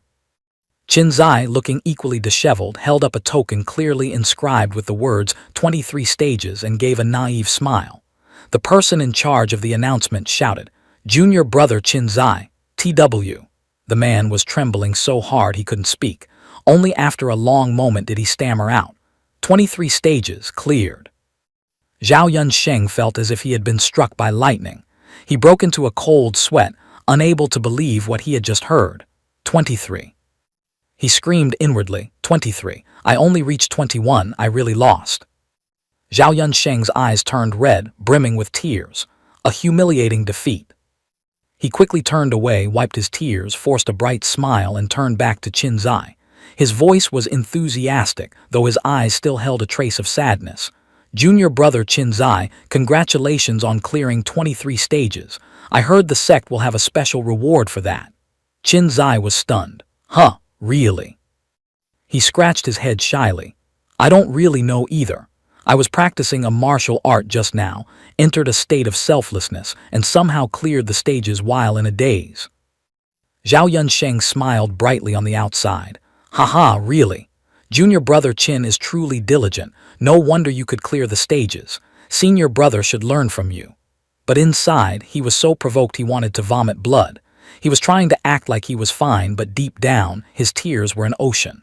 Qinzai, looking equally disheveled, held up a token clearly inscribed with the words 23 stages and gave a naive smile. The person in charge of the announcement shouted, "Junior brother Qinzai, TW." The man was trembling so hard he couldn't speak. Only after a long moment did he stammer out, 23 stages cleared. Zhao Yunsheng felt as if he had been struck by lightning. He broke into a cold sweat, unable to believe what he had just heard. 23. He screamed inwardly, 23. I only reached 21, I really lost. Zhao Yunsheng's eyes turned red, brimming with tears. A humiliating defeat. He quickly turned away, wiped his tears, forced a bright smile, and turned back to Qinzai. His voice was enthusiastic, though his eyes still held a trace of sadness. Junior brother Qinzai, congratulations on clearing 23 stages. I heard the sect will have a special reward for that. Qinzai was stunned. Huh, really? He scratched his head shyly. I don't really know either. I was practicing a martial art just now, entered a state of selflessness, and somehow cleared the stages while in a daze. Zhao Yunsheng smiled brightly on the outside. Haha, really? Junior brother Qin is truly diligent. No wonder you could clear the stages. Senior brother should learn from you. But inside, he was so provoked he wanted to vomit blood. He was trying to act like he was fine, but deep down, his tears were an ocean.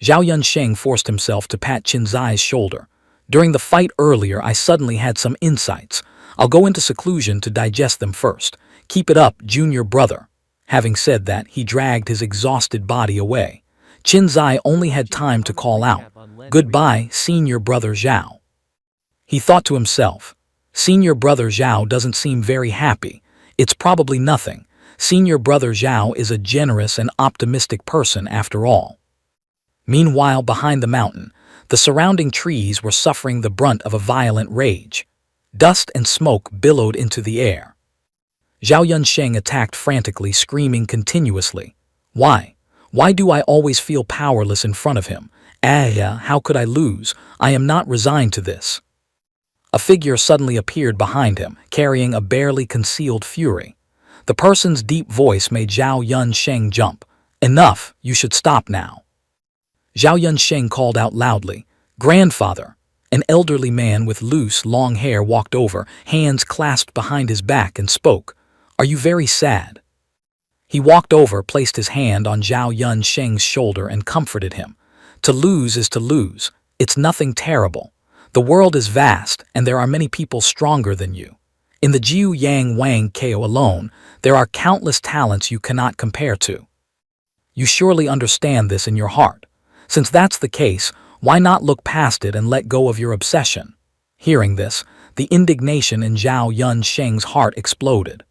Zhao Yunsheng forced himself to pat Qinzai's shoulder. During the fight earlier, I suddenly had some insights. I'll go into seclusion to digest them first. Keep it up, junior brother. Having said that, he dragged his exhausted body away. Qinzai only had time to call out, "Goodbye, senior brother Zhao." He thought to himself, senior brother Zhao doesn't seem very happy. It's probably nothing. Senior brother Zhao is a generous and optimistic person after all. Meanwhile, behind the mountain, the surrounding trees were suffering the brunt of a violent rage. Dust and smoke billowed into the air. Zhao Yunsheng attacked frantically, screaming continuously. Why? Why do I always feel powerless in front of him? How could I lose? I am not resigned to this. A figure suddenly appeared behind him, carrying a barely concealed fury. The person's deep voice made Zhao Yunsheng jump. Enough, you should stop now. Zhao Yunsheng called out loudly, "Grandfather." An elderly man with loose, long hair walked over, hands clasped behind his back, and spoke. Are you very sad? He walked over, placed his hand on Zhao Yunsheng's shoulder, and comforted him. To lose is to lose. It's nothing terrible. The world is vast, and there are many people stronger than you. In the Jiu Yang Wang Ko alone, there are countless talents you cannot compare to. You surely understand this in your heart. Since that's the case, why not look past it and let go of your obsession? Hearing this, the indignation in Zhao Yunsheng's heart exploded.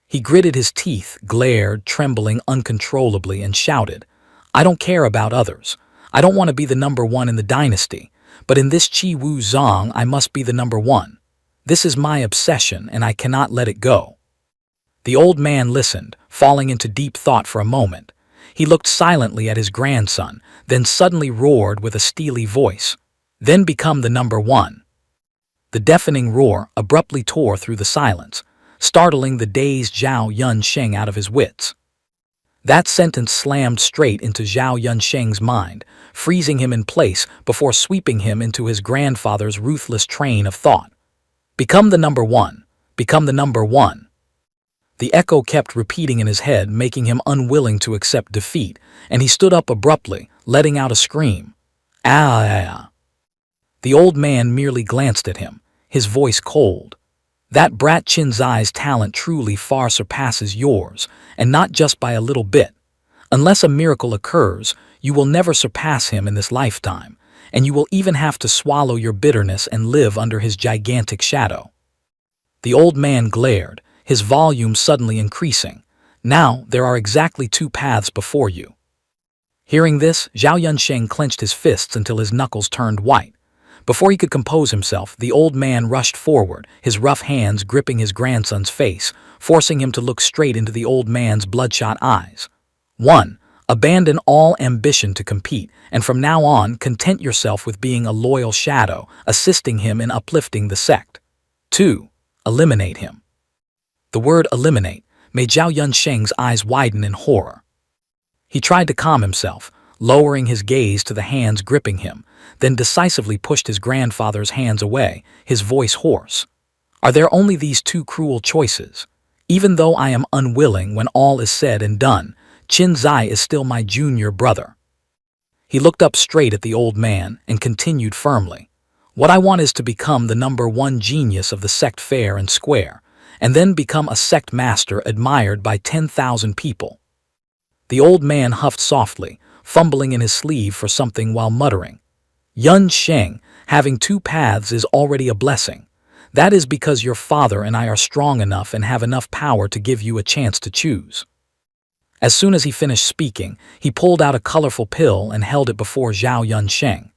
He gritted his teeth, glared, trembling uncontrollably, and shouted, I don't care about others. I don't want to be the number one in the dynasty, but in this Qi Wu Zong I must be the number one. This is my obsession, and I cannot let it go. The old man listened, falling into deep thought for a moment. He looked silently at his grandson, then suddenly roared with a steely voice. Then become the number one. The deafening roar abruptly tore through the silence, startling the dazed Zhao Yunsheng out of his wits. That sentence slammed straight into Zhao Yunsheng's mind, freezing him in place before sweeping him into his grandfather's ruthless train of thought. Become the number one. Become the number one. The echo kept repeating in his head, making him unwilling to accept defeat, and he stood up abruptly, letting out a scream. Ah! The old man merely glanced at him, his voice cold. That brat Qinzai's talent truly far surpasses yours, and not just by a little bit. Unless a miracle occurs, you will never surpass him in this lifetime, and you will even have to swallow your bitterness and live under his gigantic shadow. The old man glared, his volume suddenly increasing. Now there are exactly two paths before you. Hearing this, Zhao Yunsheng clenched his fists until his knuckles turned white. Before he could compose himself, the old man rushed forward, his rough hands gripping his grandson's face, forcing him to look straight into the old man's bloodshot eyes. 1. Abandon all ambition to compete, and from now on, content yourself with being a loyal shadow, assisting him in uplifting the sect. 2. Eliminate him. The word eliminate made Zhao Yunsheng's eyes widen in horror. He tried to calm himself, lowering his gaze to the hands gripping him, then decisively pushed his grandfather's hands away, his voice hoarse. Are there only these two cruel choices? Even though I am unwilling when all is said and done, Qin Zai is still my junior brother. He looked up straight at the old man and continued firmly. What I want is to become the #1 genius of the sect fair and square, and then become a sect master admired by 10,000 people. The old man huffed softly, fumbling in his sleeve for something while muttering. Yunsheng, having two paths is already a blessing. That is because your father and I are strong enough and have enough power to give you a chance to choose. As soon as he finished speaking, he pulled out a colorful pill and held it before Zhao Yunsheng.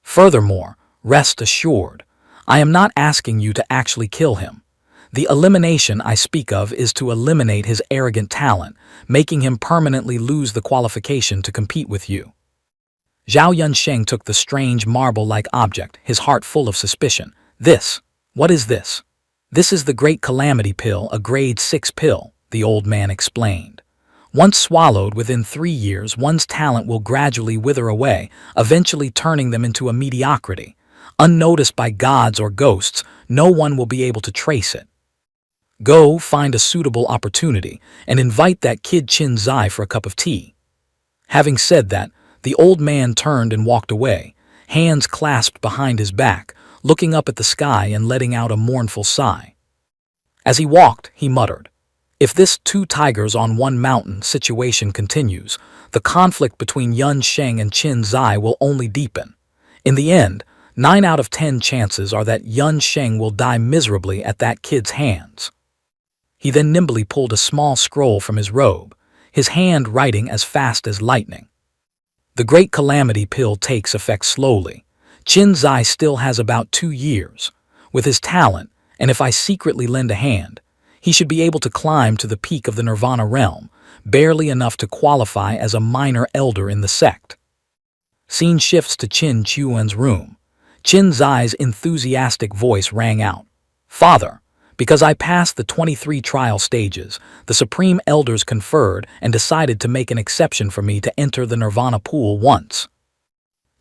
Furthermore, rest assured, I am not asking you to actually kill him. The elimination I speak of is to eliminate his arrogant talent, making him permanently lose the qualification to compete with you. Zhao Yunsheng took the strange marble-like object, his heart full of suspicion. What is this? This is the Great Calamity Pill, a grade 6 pill, the old man explained. Once swallowed, within 3 years, one's talent will gradually wither away, eventually turning them into a mediocrity. Unnoticed by gods or ghosts, no one will be able to trace it. Go find a suitable opportunity and invite that kid Qin Zai for a cup of tea. Having said that, the old man turned and walked away, hands clasped behind his back, looking up at the sky and letting out a mournful sigh. As he walked, he muttered, if this two tigers on one mountain situation continues, the conflict between Yunsheng and Qin Zai will only deepen. In the end, 9 out of 10 chances are that Yunsheng will die miserably at that kid's hands. He then nimbly pulled a small scroll from his robe, his hand writing as fast as lightning. The Great Calamity Pill takes effect slowly. Qin Zai still has about 2 years. With his talent, and if I secretly lend a hand, he should be able to climb to the peak of the Nirvana realm, barely enough to qualify as a minor elder in the sect. Scene shifts to Qin Chuan's room. Qin Zai's enthusiastic voice rang out. Father, because I passed the 23 trial stages, the Supreme Elders conferred and decided to make an exception for me to enter the Nirvana pool once.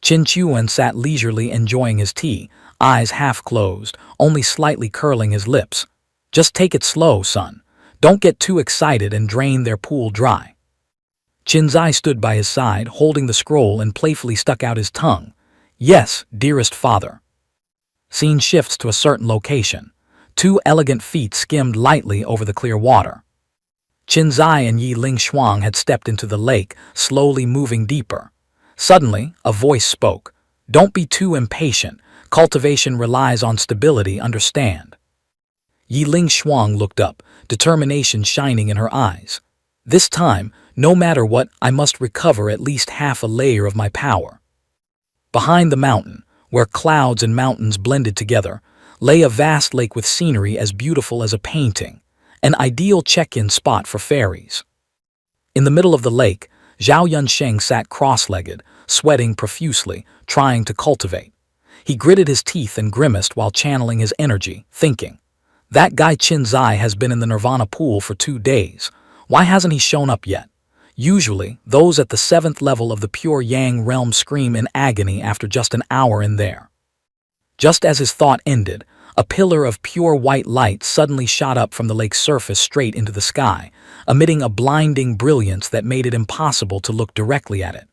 Qin Chuan sat leisurely enjoying his tea, eyes half closed, only slightly curling his lips. Just take it slow, son. Don't get too excited and drain their pool dry. Qin Zai stood by his side, holding the scroll, and playfully stuck out his tongue. Yes, dearest father. Scene shifts to a certain location. 2 elegant feet skimmed lightly over the clear water. Qin Zai and Yi Ling Shuang had stepped into the lake, slowly moving deeper. Suddenly, a voice spoke. Don't be too impatient. Cultivation relies on stability, understand? Yi Ling Shuang looked up, determination shining in her eyes. This time, no matter what, I must recover at least half a layer of my power. Behind the mountain, where clouds and mountains blended together, lay a vast lake with scenery as beautiful as a painting, an ideal check-in spot for fairies. In the middle of the lake, Zhao Yunsheng sat cross-legged, sweating profusely, trying to cultivate. He gritted his teeth and grimaced while channeling his energy, thinking, that guy Qin Zai has been in the Nirvana pool for 2 days. Why hasn't he shown up yet? Usually, those at the 7th level of the pure Yang realm scream in agony after just an hour in there. Just as his thought ended, a pillar of pure white light suddenly shot up from the lake's surface straight into the sky, emitting a blinding brilliance that made it impossible to look directly at it.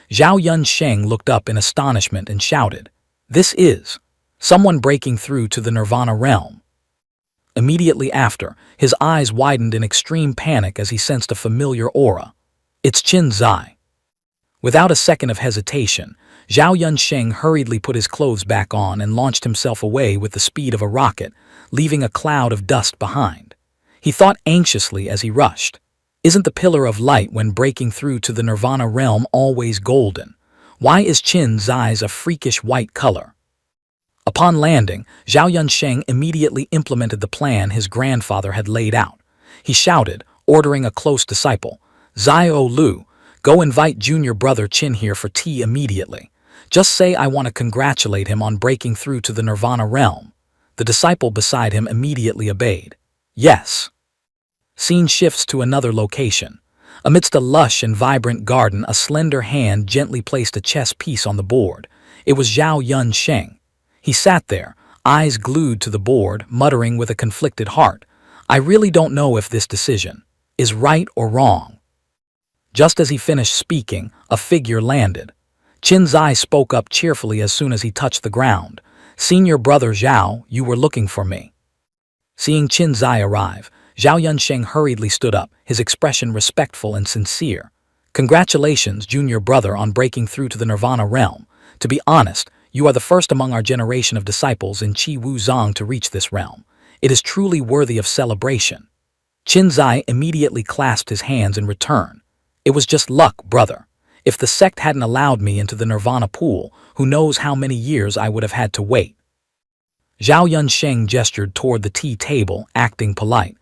Zhao Yunsheng looked up in astonishment and shouted, this is someone breaking through to the Nirvana realm. Immediately after, his eyes widened in extreme panic as he sensed a familiar aura. It's Qin Zai. Without a second of hesitation, Zhao Yunsheng hurriedly put his clothes back on and launched himself away with the speed of a rocket, leaving a cloud of dust behind. He thought anxiously as he rushed. Isn't the pillar of light when breaking through to the Nirvana realm always golden? Why is Qin Zai's a freakish white color? Upon landing, Zhao Yunsheng immediately implemented the plan his grandfather had laid out. He shouted, ordering a close disciple, "Zio Lu, go invite junior brother Qin here for tea immediately. Just say I want to congratulate him on breaking through to the Nirvana realm." The disciple beside him immediately obeyed. Yes. Scene shifts to another location. Amidst a lush and vibrant garden, a slender hand gently placed a chess piece on the board. It was Zhao Yunsheng. He sat there, eyes glued to the board, muttering with a conflicted heart, "I really don't know if this decision is right or wrong." Just as he finished speaking, a figure landed. Qin Zai spoke up cheerfully as soon as he touched the ground. "Senior brother Zhao, you were looking for me." Seeing Qin Zai arrive, Zhao Yunsheng hurriedly stood up, his expression respectful and sincere. "Congratulations, junior brother, on breaking through to the Nirvana realm. To be honest, you are the first among our generation of disciples in Qi Wu Zong to reach this realm. It is truly worthy of celebration." Qin Zai immediately clasped his hands in return. "It was just luck, brother. If the sect hadn't allowed me into the Nirvana pool, who knows how many years I would have had to wait." Zhao Yunsheng gestured toward the tea table, acting polite.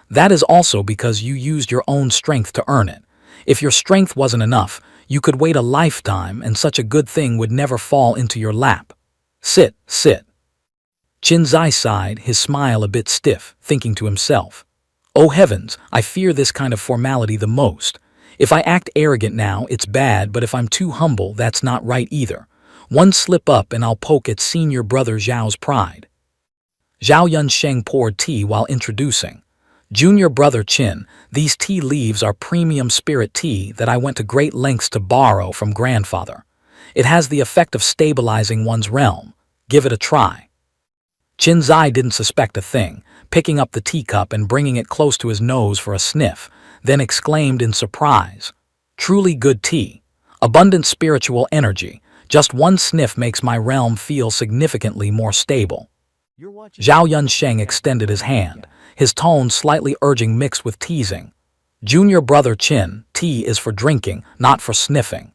"That is also because you used your own strength to earn it. If your strength wasn't enough, you could wait a lifetime and such a good thing would never fall into your lap. Sit, sit." Qin Zai sighed, his smile a bit stiff, thinking to himself, "Oh heavens, I fear this kind of formality the most. If I act arrogant now, it's bad, but if I'm too humble, that's not right either. One slip up and I'll poke at senior brother Zhao's pride." Zhao Yunsheng poured tea while introducing, "Junior brother Qin, these tea leaves are premium spirit tea that I went to great lengths to borrow from grandfather. It has the effect of stabilizing one's realm. Give it a try." Qin Zai didn't suspect a thing, picking up the teacup and bringing it close to his nose for a sniff, then exclaimed in surprise, "Truly good tea. Abundant spiritual energy. Just one sniff makes my realm feel significantly more stable." Zhao Yunsheng extended his hand, his tone slightly urging mixed with teasing. "Junior brother Qin, tea is for drinking, not for sniffing."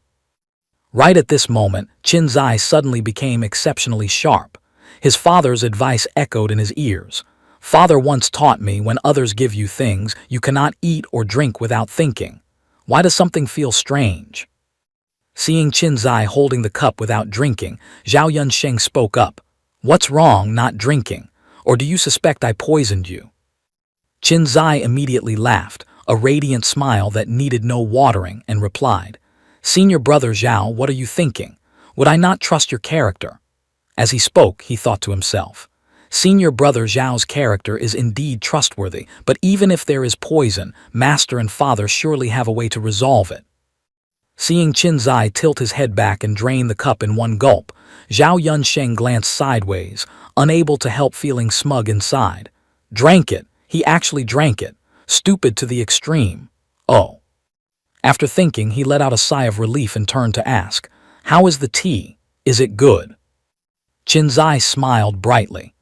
Right at this moment, Qin Zai suddenly became exceptionally sharp. His father's advice echoed in his ears. "Father once taught me when others give you things, you cannot eat or drink without thinking. Why does something feel strange?" Seeing Qin Zai holding the cup without drinking, Zhao Yunsheng spoke up. "What's wrong not drinking? Or do you suspect I poisoned you?" Qin Zai immediately laughed, a radiant smile that needed no watering, and replied, "Senior brother Zhao, what are you thinking? Would I not trust your character?" As he spoke, he thought to himself, "Senior brother Zhao's character is indeed trustworthy, but even if there is poison, master and father surely have a way to resolve it." Seeing Qin Zai tilt his head back and drain the cup in one gulp, Zhao Yunsheng glanced sideways, unable to help feeling smug inside. Drank it. He actually drank it. Stupid to the extreme. Oh. After thinking, he let out a sigh of relief and turned to ask, "How is the tea? Is it good?" Qin Zai smiled brightly.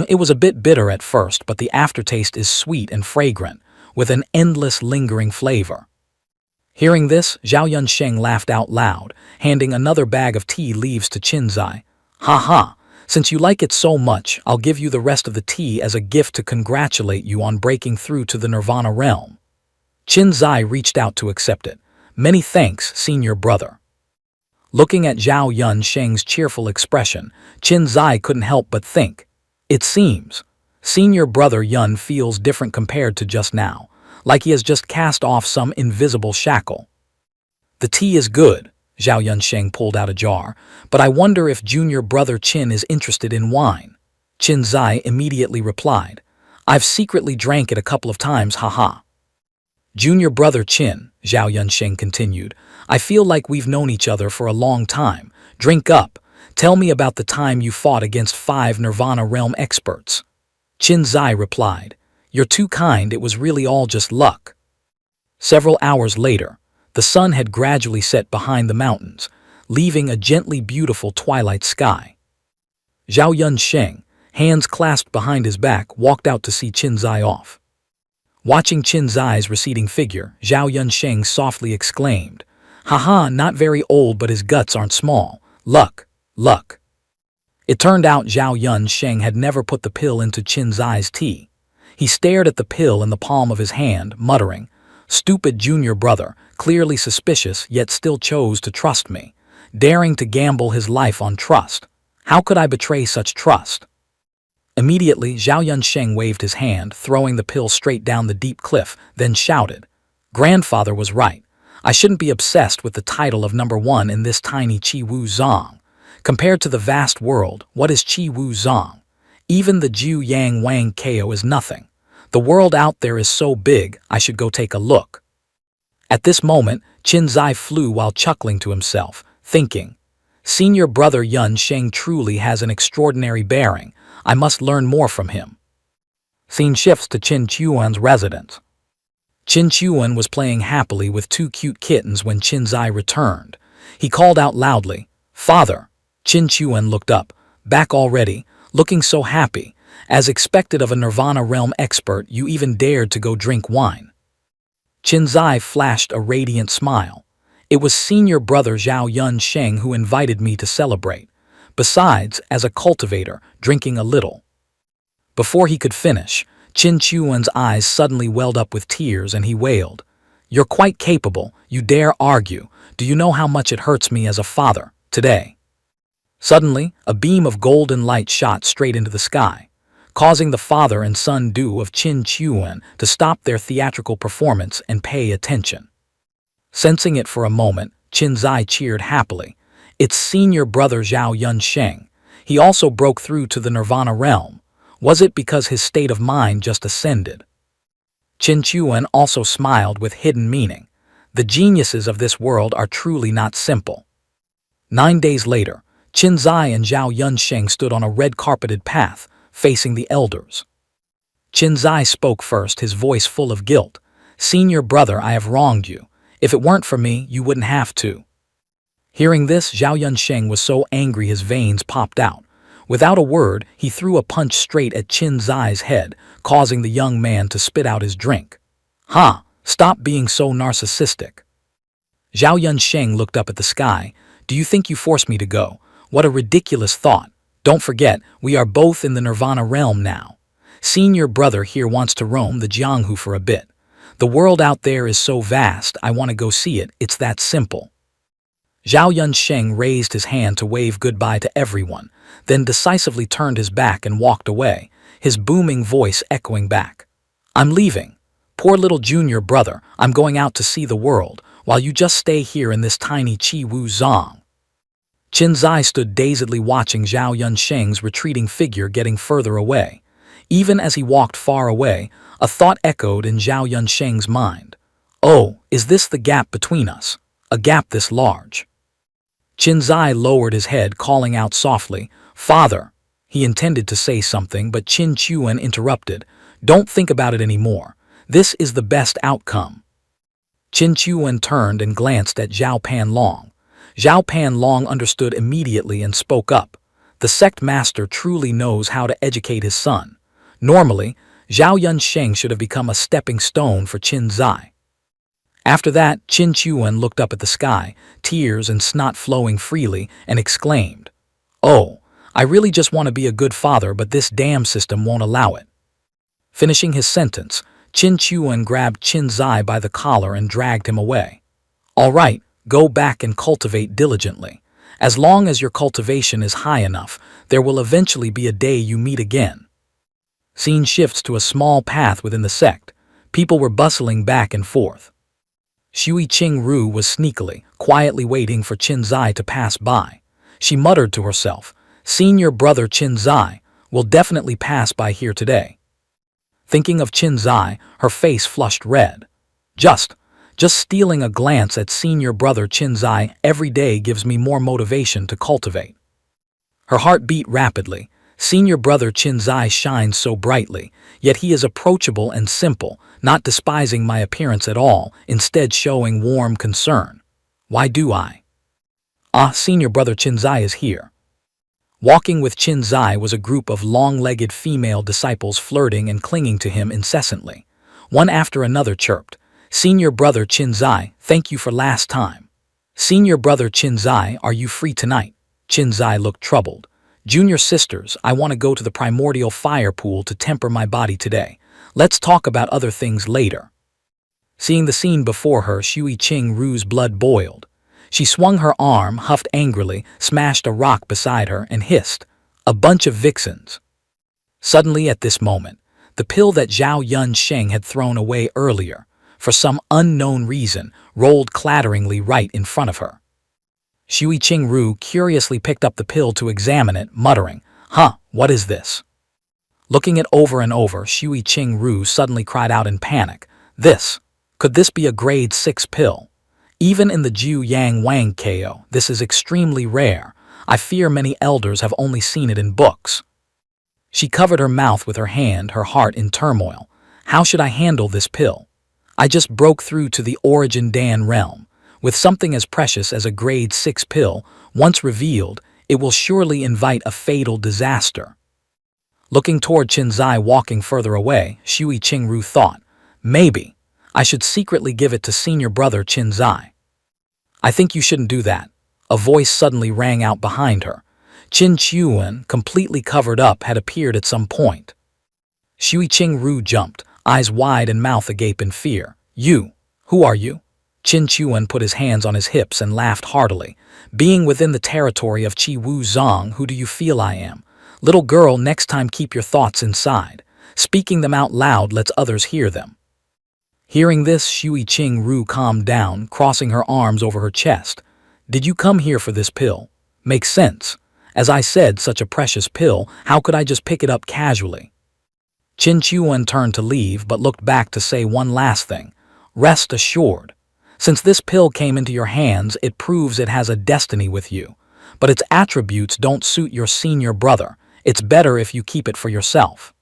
"It was a bit bitter at first, but the aftertaste is sweet and fragrant, with an endless lingering flavor." Hearing this, Zhao Yunsheng laughed out loud, handing another bag of tea leaves to Qin Zai. "Ha ha, since you like it so much, I'll give you the rest of the tea as a gift to congratulate you on breaking through to the Nirvana realm." Qin Zai reached out to accept it. "Many thanks, senior brother." Looking at Zhao Yunsheng's cheerful expression, Qin Zai couldn't help but think, "It seems senior brother Yun feels different compared to just now, like he has just cast off some invisible shackle." "The tea is good," Zhao Yunsheng pulled out a jar, "but I wonder if junior brother Qin is interested in wine." Qin Zai immediately replied, "I've secretly drank it a couple of times, haha." "Junior brother Qin," Zhao Yunsheng continued, "I feel like we've known each other for a long time. Drink up. Tell me about the time you fought against 5 Nirvana realm experts." Qin Zai replied, "You're too kind, it was really all just luck." Several hours later, the sun had gradually set behind the mountains, leaving a gently beautiful twilight sky. Zhao Yunsheng, hands clasped behind his back, walked out to see Qin Zai off. Watching Qin Zai's receding figure, Zhao Yunsheng softly exclaimed, "Haha, not very old but his guts aren't small. Luck, luck." It turned out Zhao Yunsheng had never put the pill into Qin Zai's tea. He stared at the pill in the palm of his hand, muttering, "Stupid junior brother, clearly suspicious yet still chose to trust me, daring to gamble his life on trust. How could I betray such trust?" Immediately, Zhao Yunsheng waved his hand, throwing the pill straight down the deep cliff, then shouted, "Grandfather was right. I shouldn't be obsessed with the title of number one in this tiny Qi Wu Zong. Compared to the vast world, what is Qi Wu Zong? Even the Jiu Yang Wang Ko is nothing. The world out there is so big, I should go take a look." At this moment, Qin Zai flew while chuckling to himself, thinking, "Senior brother Yun Sheng truly has an extraordinary bearing. I must learn more from him." Scene shifts to Qin Chuan's residence. Qin Chuan was playing happily with two cute kittens when Qin Zai returned. He called out loudly, "Father!" Qin Chuan looked up. "Back already? Looking so happy. As expected of a Nirvana realm expert, you even dared to go drink wine." Qin Zai flashed a radiant smile. "It was senior brother Zhao Yunsheng who invited me to celebrate. Besides, as a cultivator, drinking a little." Before he could finish, Qin Chuan's eyes suddenly welled up with tears and he wailed, "You're quite capable, you dare argue. Do you know how much it hurts me as a father, today?" Suddenly, a beam of golden light shot straight into the sky, causing the father and son duo of Qin Chuan to stop their theatrical performance and pay attention. Sensing it for a moment, Qin Zai cheered happily. It's senior brother Zhao Yunsheng. He also broke through to the Nirvana realm. Was it because his state of mind just ascended? Qin Chuan also smiled with hidden meaning. The geniuses of this world are truly not simple. 9 days later, Qin Zai and Zhao Yunsheng stood on a red-carpeted path, facing the elders. Qin Zai spoke first, his voice full of guilt. "Senior brother, I have wronged you. If it weren't for me, you wouldn't have to." Hearing this, Zhao Yunsheng was so angry his veins popped out. Without a word, he threw a punch straight at Qin Zai's head, causing the young man to spit out his drink. "Ha! Stop being so narcissistic." Zhao Yunsheng looked up at the sky. "Do you think you forced me to go? What a ridiculous thought. Don't forget, we are both in the Nirvana realm now. Senior brother here wants to roam the Jianghu for a bit. The world out there is so vast, I want to go see it, it's that simple." Zhao Yunsheng raised his hand to wave goodbye to everyone, then decisively turned his back and walked away, his booming voice echoing back. "I'm leaving. Poor little junior brother, I'm going out to see the world, while you just stay here in this tiny Qi Wu Zong." Qin Zai stood dazedly watching Zhao Yunsheng's retreating figure getting further away. Even as he walked far away, a thought echoed in Zhao Yunsheng's mind. "Oh, is this the gap between us? A gap this large?" Qin Zai lowered his head, calling out softly, "Father." He intended to say something, but Qin Chuan interrupted. "Don't think about it anymore. This is the best outcome." Qin Chuan turned and glanced at Zhao Panlong. Zhao Panlong understood immediately and spoke up. The sect master truly knows how to educate his son. Normally, Zhao Yunsheng should have become a stepping stone for Qin Zai. After that, Qin Chuan looked up at the sky, tears and snot flowing freely, and exclaimed, "Oh, I really just want to be a good father, but this damn system won't allow it." Finishing his sentence, Qin Chuan grabbed Qin Zai by the collar and dragged him away. "All right, go back and cultivate diligently. As long as your cultivation is high enough, there will eventually be a day you meet again." Scene shifts to a small path within the sect. People were bustling back and forth. Shui Qingru was sneakily, quietly waiting for Qin Zai to pass by. She muttered to herself, "Senior brother Qin Zai will definitely pass by here today." Thinking of Qin Zai, her face flushed red. Just stealing a glance at senior brother Qin Zai every day gives me more motivation to cultivate. Her heart beat rapidly. Senior brother Qin Zai shines so brightly, yet he is approachable and simple, not despising my appearance at all, instead showing warm concern. Why do I? Ah, senior brother Qin Zai is here. Walking with Qin Zai was a group of long-legged female disciples flirting and clinging to him incessantly. One after another chirped, "Senior brother Qinzai, thank you for last time." "Senior brother Qinzai, are you free tonight?" Qinzai looked troubled. "Junior sisters, I want to go to the primordial fire pool to temper my body today. Let's talk about other things later." Seeing the scene before her, Shui Qing Ru's blood boiled. She swung her arm, huffed angrily, smashed a rock beside her, and hissed, "A bunch of vixens." Suddenly at this moment, the pill that Zhao Yunsheng had thrown away earlier, for some unknown reason, rolled clatteringly right in front of her. Shui Qing Ru curiously picked up the pill to examine it, muttering, "Huh, what is this?" Looking it over and over, Shui Qing Ru suddenly cried out in panic, Could this be a grade 6 pill? Even in the Jiu Yang Wang KO, this is extremely rare. I fear many elders have only seen it in books." She covered her mouth with her hand, her heart in turmoil. How should I handle this pill? I just broke through to the Origin Dan realm. With something as precious as a grade 6 pill, once revealed, it will surely invite a fatal disaster. Looking toward Qinzai walking further away, Shui Qing Ru thought, maybe I should secretly give it to senior brother Qinzai. "I think you shouldn't do that." A voice suddenly rang out behind her. Qin Chuan, completely covered up, had appeared at some point. Shui Qing Ru jumped, eyes wide and mouth agape in fear. "You? Who are you?" Qin Chuan put his hands on his hips and laughed heartily. "Being within the territory of Qi Wu Zong, who do you feel I am? Little girl, next time keep your thoughts inside. Speaking them out loud lets others hear them." Hearing this, Shui Qing Ru calmed down, crossing her arms over her chest. "Did you come here for this pill? Makes sense. As I said, such a precious pill, how could I just pick it up casually?" Qin Chuan turned to leave but looked back to say one last thing. "Rest assured. Since this pill came into your hands, it proves it has a destiny with you. But its attributes don't suit your senior brother. It's better if you keep it for yourself."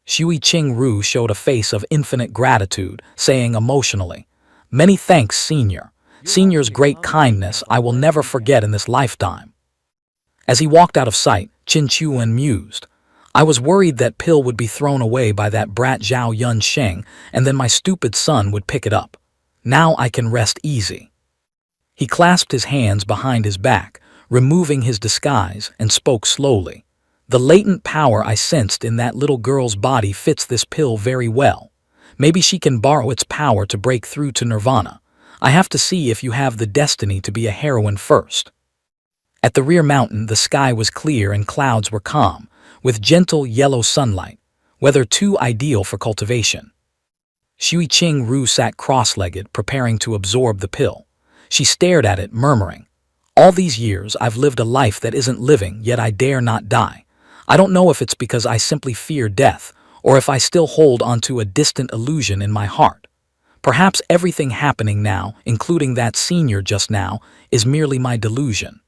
Shui Qing Ru showed a face of infinite gratitude, saying emotionally, "Many thanks, Senior. Senior's great kindness I will never forget in this lifetime." As he walked out of sight, Qin Chuan mused, "I was worried that pill would be thrown away by that brat Zhao Yunsheng, and then my stupid son would pick it up. Now I can rest easy." He clasped his hands behind his back, removing his disguise, and spoke slowly. "The latent power I sensed in that little girl's body fits this pill very well. Maybe she can borrow its power to break through to nirvana. I have to see if you have the destiny to be a heroine first." At the rear mountain, the sky was clear and clouds were calm, with gentle yellow sunlight, weather too ideal for cultivation. Shui Qing Ru sat cross-legged, preparing to absorb the pill. She stared at it, murmuring, "All these years I've lived a life that isn't living, yet I dare not die. I don't know if it's because I simply fear death, or if I still hold onto a distant illusion in my heart. Perhaps everything happening now, including that senior just now, is merely my delusion."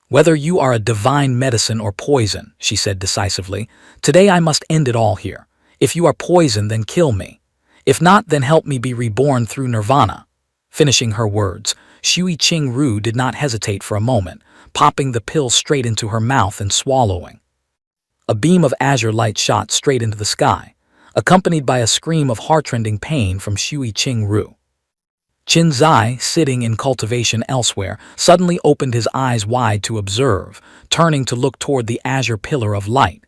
"Whether you are a divine medicine or poison," she said decisively, "today I must end it all here. If you are poison, then kill me. If not, then help me be reborn through nirvana." Finishing her words, Shui Qing Ru did not hesitate for a moment, popping the pill straight into her mouth and swallowing. A beam of azure light shot straight into the sky, accompanied by a scream of heartrending pain from Shui Qing Ru. Qinzai, sitting in cultivation elsewhere, suddenly opened his eyes wide to observe, turning to look toward the azure pillar of light.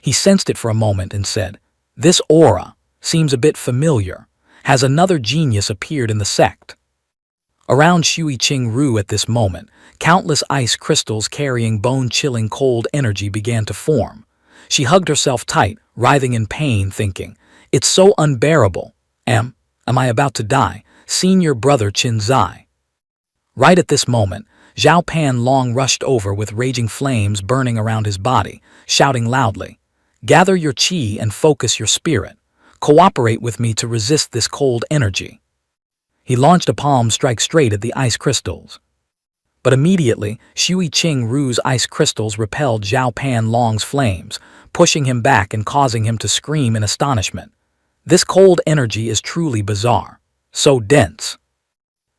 He sensed it for a moment and said, "This aura seems a bit familiar. Has another genius appeared in the sect?" Around Shui Qing Ru at this moment, countless ice crystals carrying bone-chilling cold energy began to form. She hugged herself tight, writhing in pain, thinking, "It's so unbearable. Am I about to die? Senior brother Qinzai." Right at this moment, Zhao Pan Long rushed over with raging flames burning around his body, shouting loudly, "Gather your qi and focus your spirit. Cooperate with me to resist this cold energy." He launched a palm strike straight at the ice crystals. But immediately, Shui Qing Ru's ice crystals repelled Zhao Pan Long's flames, pushing him back and causing him to scream in astonishment. This cold energy is truly bizarre. So dense.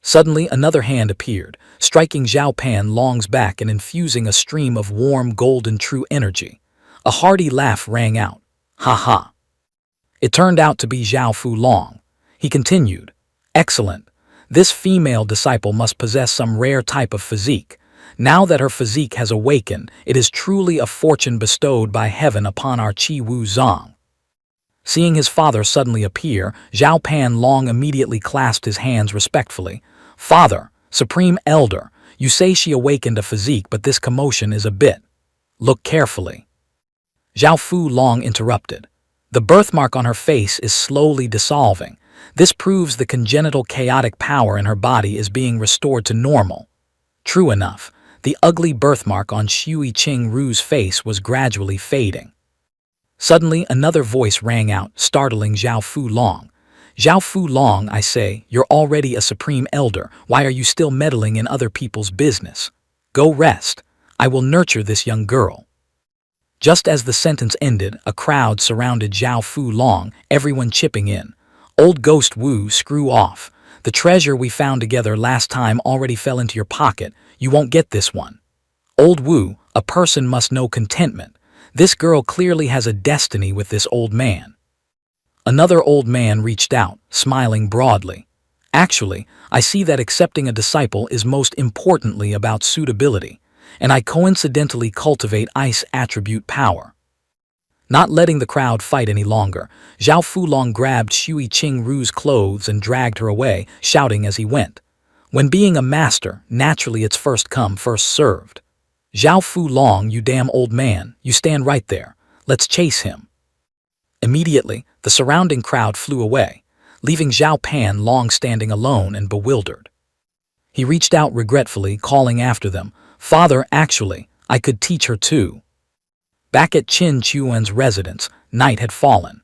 Suddenly, another hand appeared, striking Zhao Pan Long's back and infusing a stream of warm, golden true energy. A hearty laugh rang out. "Ha ha." It turned out to be Zhao Fulong. He continued, "Excellent. This female disciple must possess some rare type of physique. Now that her physique has awakened, it is truly a fortune bestowed by heaven upon our Qi Wu Zong." Seeing his father suddenly appear, Zhao Panlong immediately clasped his hands respectfully. "Father, Supreme Elder, you say she awakened a physique, but this commotion is a bit. Look carefully." Zhao Fulong interrupted. "The birthmark on her face is slowly dissolving. This proves the congenital chaotic power in her body is being restored to normal." True enough, the ugly birthmark on Shui Qingru's face was gradually fading. Suddenly, another voice rang out, startling Zhao Fulong. "Zhao Fulong, I say, you're already a supreme elder. Why are you still meddling in other people's business? Go rest. I will nurture this young girl." Just as the sentence ended, a crowd surrounded Zhao Fulong, everyone chipping in. "Old Ghost Wu, screw off. The treasure we found together last time already fell into your pocket. You won't get this one. Old Wu, a person must know contentment. This girl clearly has a destiny with this old man." Another old man reached out, smiling broadly. "Actually, I see that accepting a disciple is most importantly about suitability, and I coincidentally cultivate ice attribute power." Not letting the crowd fight any longer, Zhao Fulong grabbed Shui Qingru's clothes and dragged her away, shouting as he went. When being a master, naturally it's first come, first served. "Zhao Fulong, you damn old man, you stand right there. Let's chase him." Immediately, the surrounding crowd flew away, leaving Zhao Panlong standing alone and bewildered. He reached out regretfully, calling after them, "Father, actually, I could teach her too." Back at Qin Chuan's residence, night had fallen.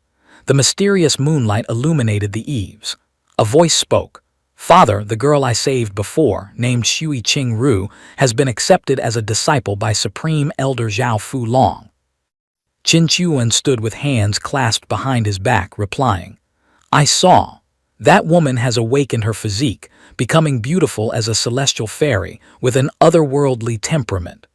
The mysterious moonlight illuminated the eaves. A voice spoke. "Father, the girl I saved before, named Shui Qingru, has been accepted as a disciple by Supreme Elder Zhao Fulong." Qin Chuan stood with hands clasped behind his back, replying, "I saw. That woman has awakened her physique, becoming beautiful as a celestial fairy with an otherworldly temperament."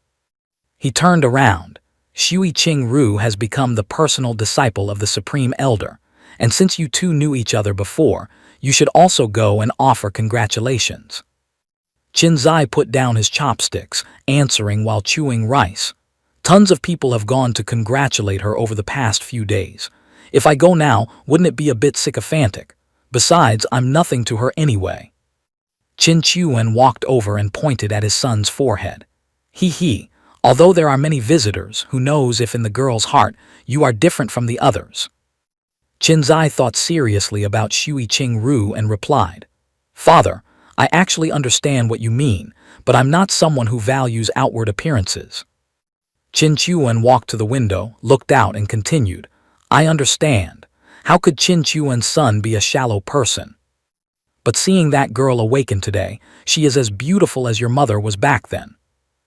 He turned around. "Shui Qingru has become the personal disciple of the Supreme Elder, and since you two knew each other before, you should also go and offer congratulations." Qin Zai put down his chopsticks, answering while chewing rice. "Tons of people have gone to congratulate her over the past few days. If I go now, wouldn't it be a bit sycophantic? Besides, I'm nothing to her anyway." Qin Chuan walked over and pointed at his son's forehead. "He. Although there are many visitors, who knows if in the girl's heart you are different from the others?" Qin Zai thought seriously about Shui Qingru and replied, "Father, I actually understand what you mean, but I'm not someone who values outward appearances." Qin Chuan walked to the window, looked out and continued, "I understand. How could Qin Chuan's son be a shallow person? But seeing that girl awaken today, she is as beautiful as your mother was back then."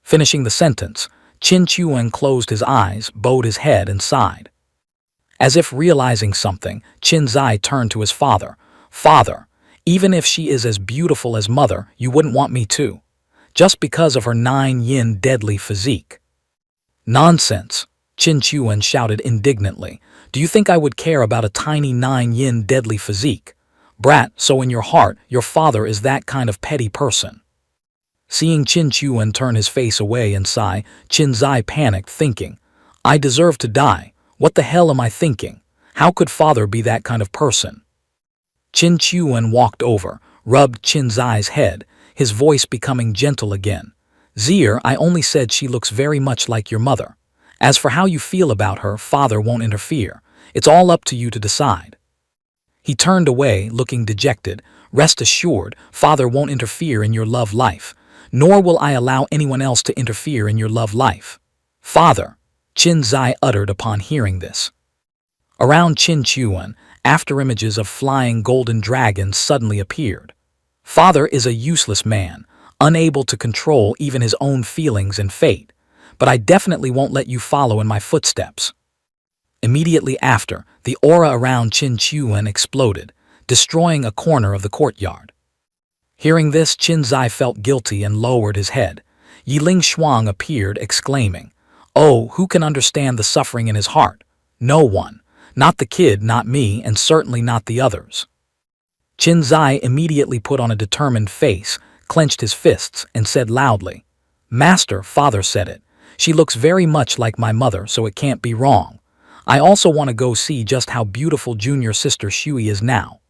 Finishing the sentence, Qin Chuan closed his eyes, bowed his head and sighed. As if realizing something, Qin Zai turned to his father. "Father, even if she is as beautiful as mother, you wouldn't want me to, just because of her 9-yin deadly physique." "Nonsense," Qin Chuan shouted indignantly. "Do you think I would care about a tiny 9-yin deadly physique? Brat, so in your heart, your father is that kind of petty person." Seeing Qin Chuan turn his face away and sigh, Qin Zai panicked, thinking, "I deserve to die. What the hell am I thinking? How could father be that kind of person?" Qin Chuan walked over, rubbed Qin Zai's head, his voice becoming gentle again. "Zir, I only said she looks very much like your mother. As for how you feel about her, father won't interfere. It's all up to you to decide." He turned away, looking dejected. "Rest assured, father won't interfere in your love life, nor will I allow anyone else to interfere in your love life." "Father," Qin Zai uttered upon hearing this. Around Qin Chuan, after images of flying golden dragons suddenly appeared. "Father is a useless man, unable to control even his own feelings and fate, but I definitely won't let you follow in my footsteps." Immediately after, the aura around Qin Chuan exploded, destroying a corner of the courtyard. Hearing this, Qin Zai felt guilty and lowered his head. Yiling Shuang appeared, exclaiming, "Oh, who can understand the suffering in his heart? No one. Not the kid, not me, and certainly not the others. Qin Zai immediately put on a determined face, clenched his fists, and said loudly, "Master, father said it. She looks very much like my mother, so it can't be wrong. I also want to go see just how beautiful junior sister Shui is now."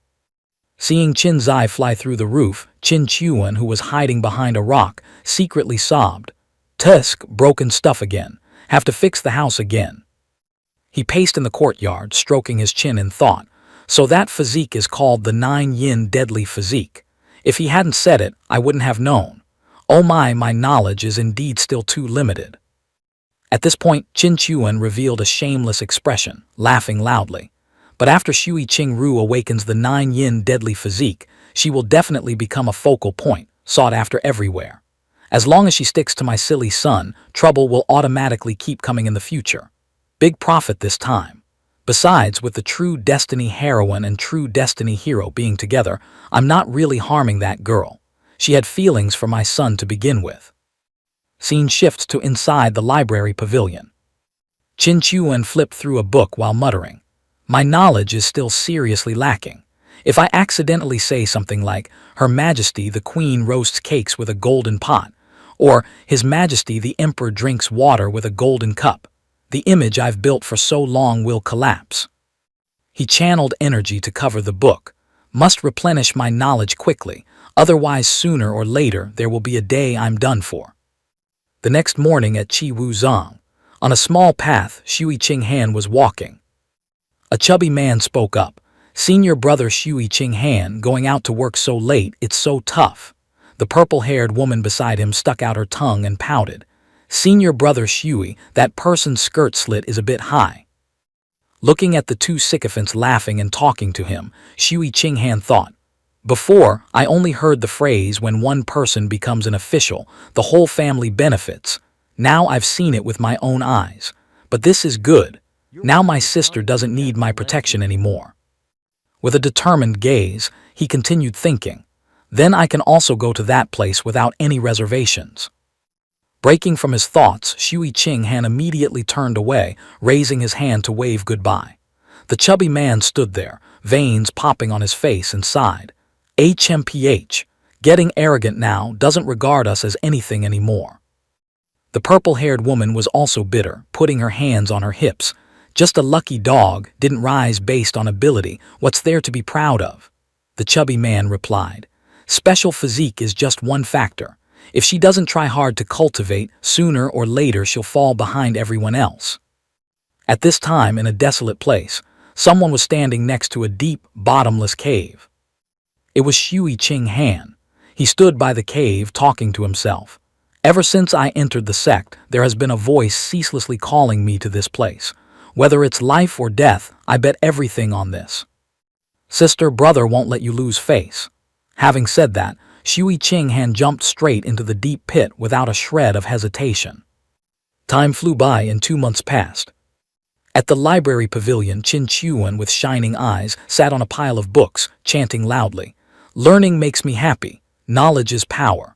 Seeing Qin Zai fly through the roof, Qin Chuan, who was hiding behind a rock, secretly sobbed, "Tusk, broken stuff again. Have to fix the house again." He paced in the courtyard, stroking his chin in thought. So that physique is called the 9-yin deadly physique. If he hadn't said it, I wouldn't have known. Oh my knowledge is indeed still too limited. At this point, Qin Chuan revealed a shameless expression, laughing loudly. But after Shui Qingru awakens the 9-yin deadly physique, she will definitely become a focal point, sought after everywhere. As long as she sticks to my silly son, trouble will automatically keep coming in the future. Big profit this time. Besides, with the True Destiny heroine and True Destiny hero being together, I'm not really harming that girl. She had feelings for my son to begin with. Scene shifts to inside the library pavilion. Qin Chuan flipped through a book while muttering, "My knowledge is still seriously lacking. If I accidentally say something like, 'Her Majesty the Queen roasts cakes with a golden pot,' or 'His Majesty the Emperor drinks water with a golden cup,' the image I've built for so long will collapse." He channeled energy to cover the book. "Must replenish my knowledge quickly, otherwise sooner or later there will be a day I'm done for." The next morning at Chi Wu Zong, on a small path, Shui Qinghan was walking. A chubby man spoke up, "Senior brother Shui Qinghan, going out to work so late, it's so tough." The purple-haired woman beside him stuck out her tongue and pouted, "Senior brother Shui, that person's skirt slit is a bit high." Looking at the two sycophants laughing and talking to him, Shui Qinghan thought, "Before, I only heard the phrase when one person becomes an official, the whole family benefits. Now I've seen it with my own eyes. But this is good. Now my sister doesn't need my protection anymore." With a determined gaze, he continued thinking, "Then I can also go to that place without any reservations." Breaking from his thoughts, Shui Qinghan immediately turned away, raising his hand to wave goodbye. The chubby man stood there, veins popping on his face, and sighed, "HMPH, getting arrogant now, doesn't regard us as anything anymore." The purple-haired woman was also bitter, putting her hands on her hips. "Just a lucky dog, didn't rise based on ability, what's there to be proud of?" The chubby man replied, "Special physique is just one factor. If she doesn't try hard to cultivate, sooner or later she'll fall behind everyone else." At this time, in a desolate place, someone was standing next to a deep, bottomless cave. It was Shui Qinghan. He stood by the cave talking to himself. "Ever since I entered the sect, there has been a voice ceaselessly calling me to this place. Whether it's life or death, I bet everything on this. Sister, brother won't let you lose face." Having said that, Shui Qinghan jumped straight into the deep pit without a shred of hesitation. Time flew by and 2 months passed. At the library pavilion, Qin Chuan, with shining eyes, sat on a pile of books, chanting loudly, "Learning makes me happy. Knowledge is power."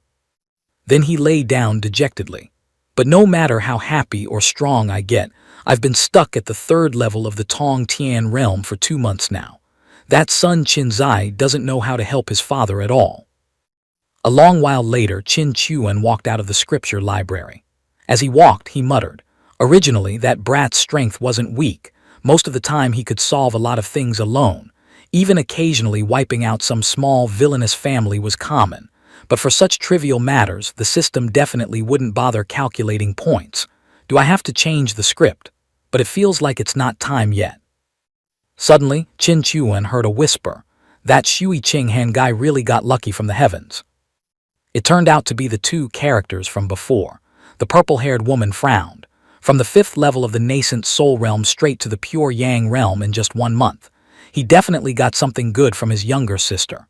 Then he lay down dejectedly. "But no matter how happy or strong I get, I've been stuck at the 3rd level of the Tong Tian realm for 2 months now. That son Qin Zai doesn't know how to help his father at all." A long while later, Qin Chuan walked out of the scripture library. As he walked, he muttered, "Originally, that brat's strength wasn't weak. Most of the time he could solve a lot of things alone. Even occasionally wiping out some small villainous family was common. But for such trivial matters, the system definitely wouldn't bother calculating points. Do I have to change the script? But it feels like it's not time yet." Suddenly, Qin Chuan heard a whisper. That Shui Qinghan guy really got lucky from the heavens. It turned out to be the two characters from before. The purple-haired woman frowned. From the 5th level of the nascent soul realm straight to the pure yang realm in just 1 month. He definitely got something good from his younger sister.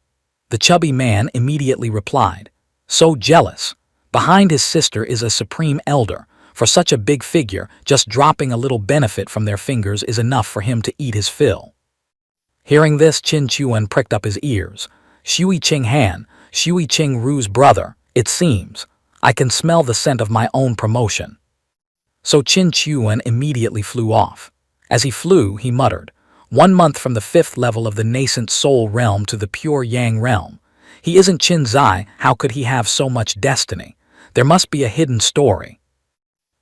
The chubby man immediately replied, "So jealous. Behind his sister is a supreme elder. For such a big figure, just dropping a little benefit from their fingers is enough for him to eat his fill." Hearing this, Qin Chuan pricked up his ears. "Shui Qinghan, Shui Qingru's brother, it seems. I can smell the scent of my own promotion." So Qin Chuan immediately flew off. As he flew, he muttered, 1 month from the 5th level of the nascent soul realm to the pure yang realm. He isn't Qin Zai, how could he have so much destiny? There must be a hidden story.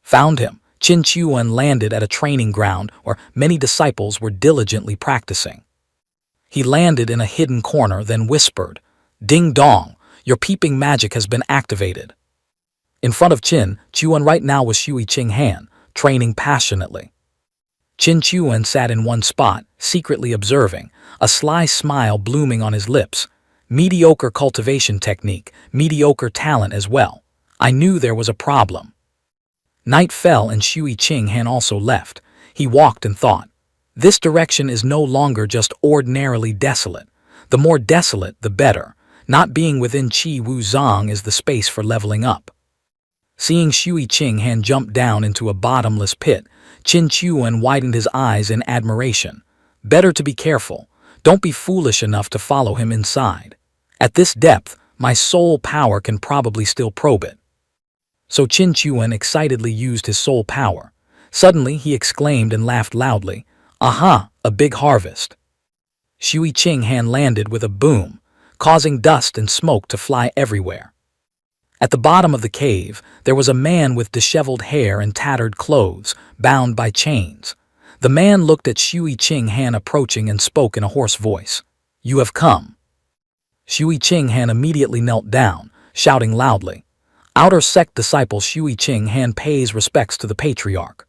Found him. Qin Chuan landed at a training ground where many disciples were diligently practicing. He landed in a hidden corner, then whispered, "Ding dong, your peeping magic has been activated." In front of Qin Chuan right now was Shui Qinghan, training passionately. Qin Chuan sat in one spot, secretly observing, a sly smile blooming on his lips. Mediocre cultivation technique, mediocre talent as well. I knew there was a problem. Night fell and Shui Qinghan also left. He walked and thought. This direction is no longer just ordinarily desolate. The more desolate, the better. Not being within Qi Wu Zhang is the space for leveling up. Seeing Shui Qinghan jump down into a bottomless pit, Qin Chuan widened his eyes in admiration. Better to be careful. Don't be foolish enough to follow him inside. At this depth, my soul power can probably still probe it. So Qin Chuan excitedly used his soul power. Suddenly, he exclaimed and laughed loudly. Aha, a big harvest. Shui Qinghan landed with a boom, causing dust and smoke to fly everywhere. At the bottom of the cave, there was a man with disheveled hair and tattered clothes, bound by chains. The man looked at Shui Qinghan approaching and spoke in a hoarse voice. You have come. Shui Qinghan immediately knelt down, shouting loudly. Outer sect disciple Shui Qinghan pays respects to the patriarch.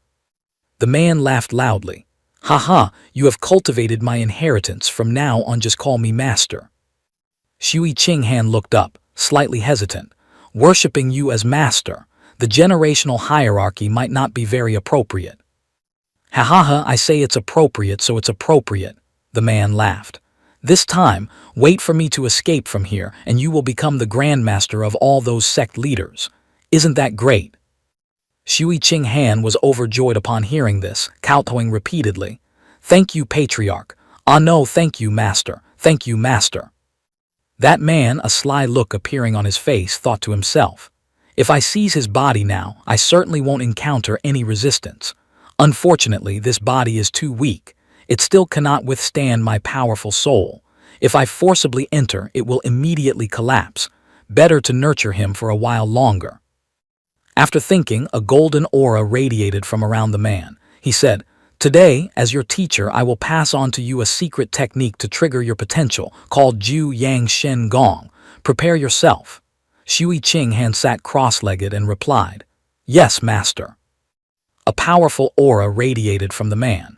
The man laughed loudly. Ha, you have cultivated my inheritance, from now on just call me master. Shui Qinghan looked up, slightly hesitant. Worshipping you as master, the generational hierarchy might not be very appropriate. Ha, I say it's appropriate, so it's appropriate, the man laughed. This time, wait for me to escape from here, and you will become the grandmaster of all those sect leaders. Isn't that great? Shui Qinghan was overjoyed upon hearing this, kowtowing repeatedly. Thank you, patriarch. Ah no, thank you, master. Thank you, master. That man, a sly look appearing on his face, thought to himself, if I seize his body now, I certainly won't encounter any resistance. Unfortunately, this body is too weak. It still cannot withstand my powerful soul. If I forcibly enter, it will immediately collapse. Better to nurture him for a while longer. After thinking, a golden aura radiated from around the man. He said, Today, as your teacher, I will pass on to you a secret technique to trigger your potential, called Ju Yang Shen Gong. Prepare yourself. Shui Qinghan sat cross-legged and replied, Yes, master. A powerful aura radiated from the man.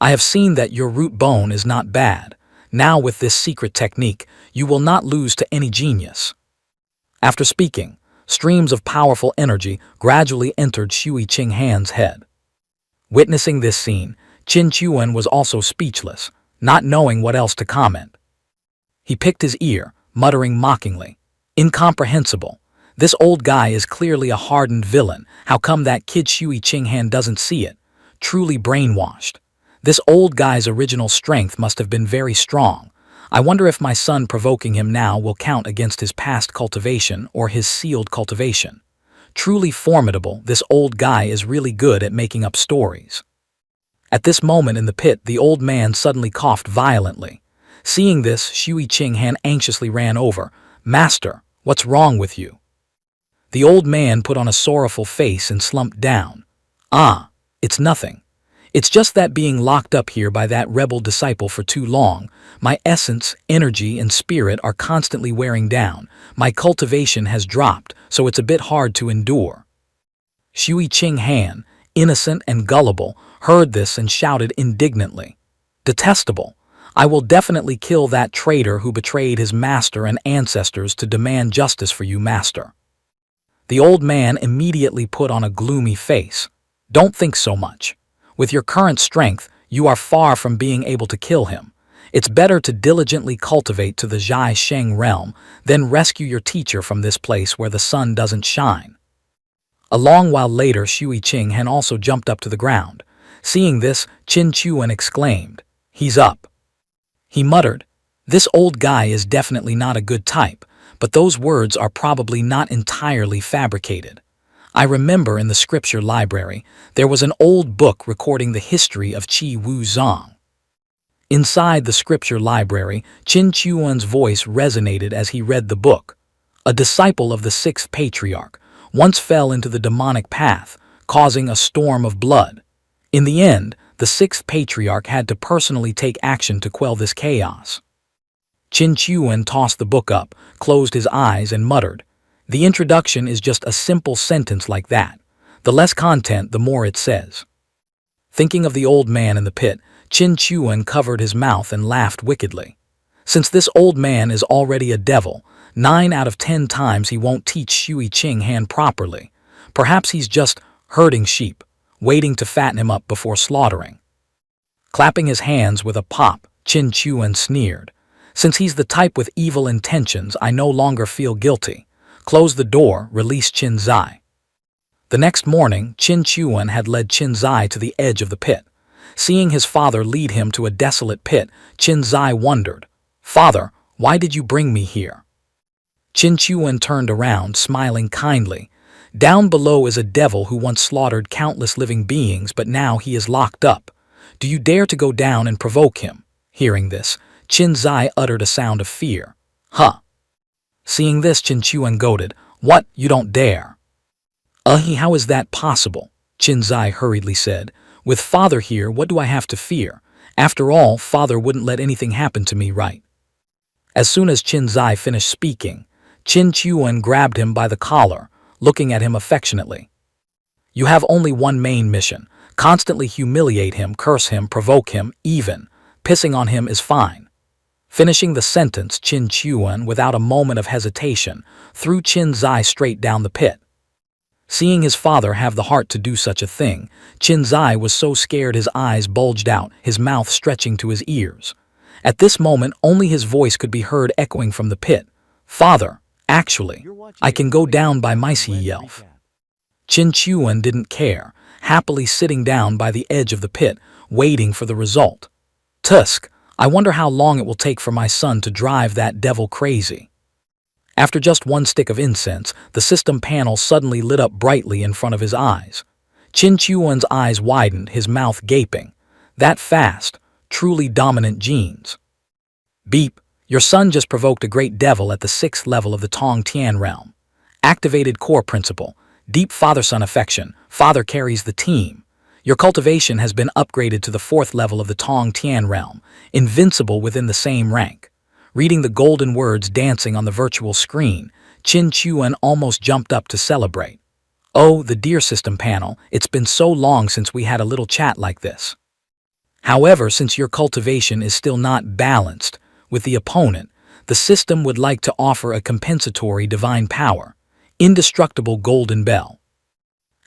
I have seen that your root bone is not bad. Now with this secret technique, you will not lose to any genius. After speaking, streams of powerful energy gradually entered Shui Qinghan's head. Witnessing this scene, Qin Chuan was also speechless, not knowing what else to comment. He picked his ear, muttering mockingly, Incomprehensible. This old guy is clearly a hardened villain. How come that kid Shui Qinghan doesn't see it? Truly brainwashed. This old guy's original strength must have been very strong. I wonder if my son provoking him now will count against his past cultivation or his sealed cultivation. Truly formidable, this old guy is really good at making up stories. At this moment in the pit, the old man suddenly coughed violently. Seeing this, Shui Qinghan anxiously ran over. Master, what's wrong with you? The old man put on a sorrowful face and slumped down. Ah, it's nothing. It's just that being locked up here by that rebel disciple for too long, my essence, energy, and spirit are constantly wearing down. My cultivation has dropped, so it's a bit hard to endure. Shui Qinghan, innocent and gullible, heard this and shouted indignantly. Detestable! I will definitely kill that traitor who betrayed his master and ancestors to demand justice for you, master. The old man immediately put on a gloomy face. Don't think so much. With your current strength, you are far from being able to kill him. It's better to diligently cultivate to the Zhai Sheng realm, then rescue your teacher from this place where the sun doesn't shine. A long while later, Shui Qinghan also jumped up to the ground. Seeing this, Qin Chuan exclaimed, He's up. He muttered, This old guy is definitely not a good type, but those words are probably not entirely fabricated. I remember in the scripture library, there was an old book recording the history of Qi Wu Zhang. Inside the scripture library, Qin Chuan's voice resonated as he read the book. A disciple of the sixth patriarch once fell into the demonic path, causing a storm of blood. In the end, the sixth patriarch had to personally take action to quell this chaos. Qin Chuan tossed the book up, closed his eyes, and muttered, "The introduction is just a simple sentence like that. The less content, the more it says." Thinking of the old man in the pit, Qin Chuan covered his mouth and laughed wickedly. Since this old man is already a devil, 9 out of 10 times he won't teach Shui Qing Han properly. Perhaps he's just herding sheep, waiting to fatten him up before slaughtering. Clapping his hands with a pop, Qin Chuan sneered. "Since he's the type with evil intentions, I no longer feel guilty. Close the door, release Qin Zai." The next morning, Qin Chuan had led Qin Zai to the edge of the pit. Seeing his father lead him to a desolate pit, Qin Zai wondered, "Father, why did you bring me here?" Qin Chuan turned around, smiling kindly. "Down below is a devil who once slaughtered countless living beings, but now he is locked up. Do you dare to go down and provoke him?" Hearing this, Qin Zai uttered a sound of fear. "Huh." Seeing this, Qin Chuan goaded, "What, you don't dare?" How is that possible?" Qin Zai hurriedly said. "With father here, what do I have to fear? After all, father wouldn't let anything happen to me, right?" As soon as Qin Zai finished speaking, Qin Chuan grabbed him by the collar, looking at him affectionately. "You have only one main mission. Constantly humiliate him, curse him, provoke him, even pissing on him is fine." Finishing the sentence, Qin Chuan, without a moment of hesitation, threw Qin Zai straight down the pit. Seeing his father have the heart to do such a thing, Qin Zai was so scared his eyes bulged out, his mouth stretching to his ears. At this moment, only his voice could be heard echoing from the pit. "Father, actually, I can go down by myself." Qin Chuan didn't care, happily sitting down by the edge of the pit, waiting for the result. "Tusk, I wonder how long it will take for my son to drive that devil crazy." After just one stick of incense, the system panel suddenly lit up brightly in front of his eyes. Qin Chuan's eyes widened, his mouth gaping. That fast, truly dominant genes. "Beep, your son just provoked a great devil at the 6th level of the Tong Tian realm. Activated core principle, deep father-son affection, father carries the team. Your cultivation has been upgraded to the 4th level of the Tong Tian realm, invincible within the same rank." Reading the golden words dancing on the virtual screen, Qin Chuan almost jumped up to celebrate. "Oh, the dear system panel, it's been so long since we had a little chat like this. However, since your cultivation is still not balanced with the opponent, the system would like to offer a compensatory divine power, indestructible golden bell."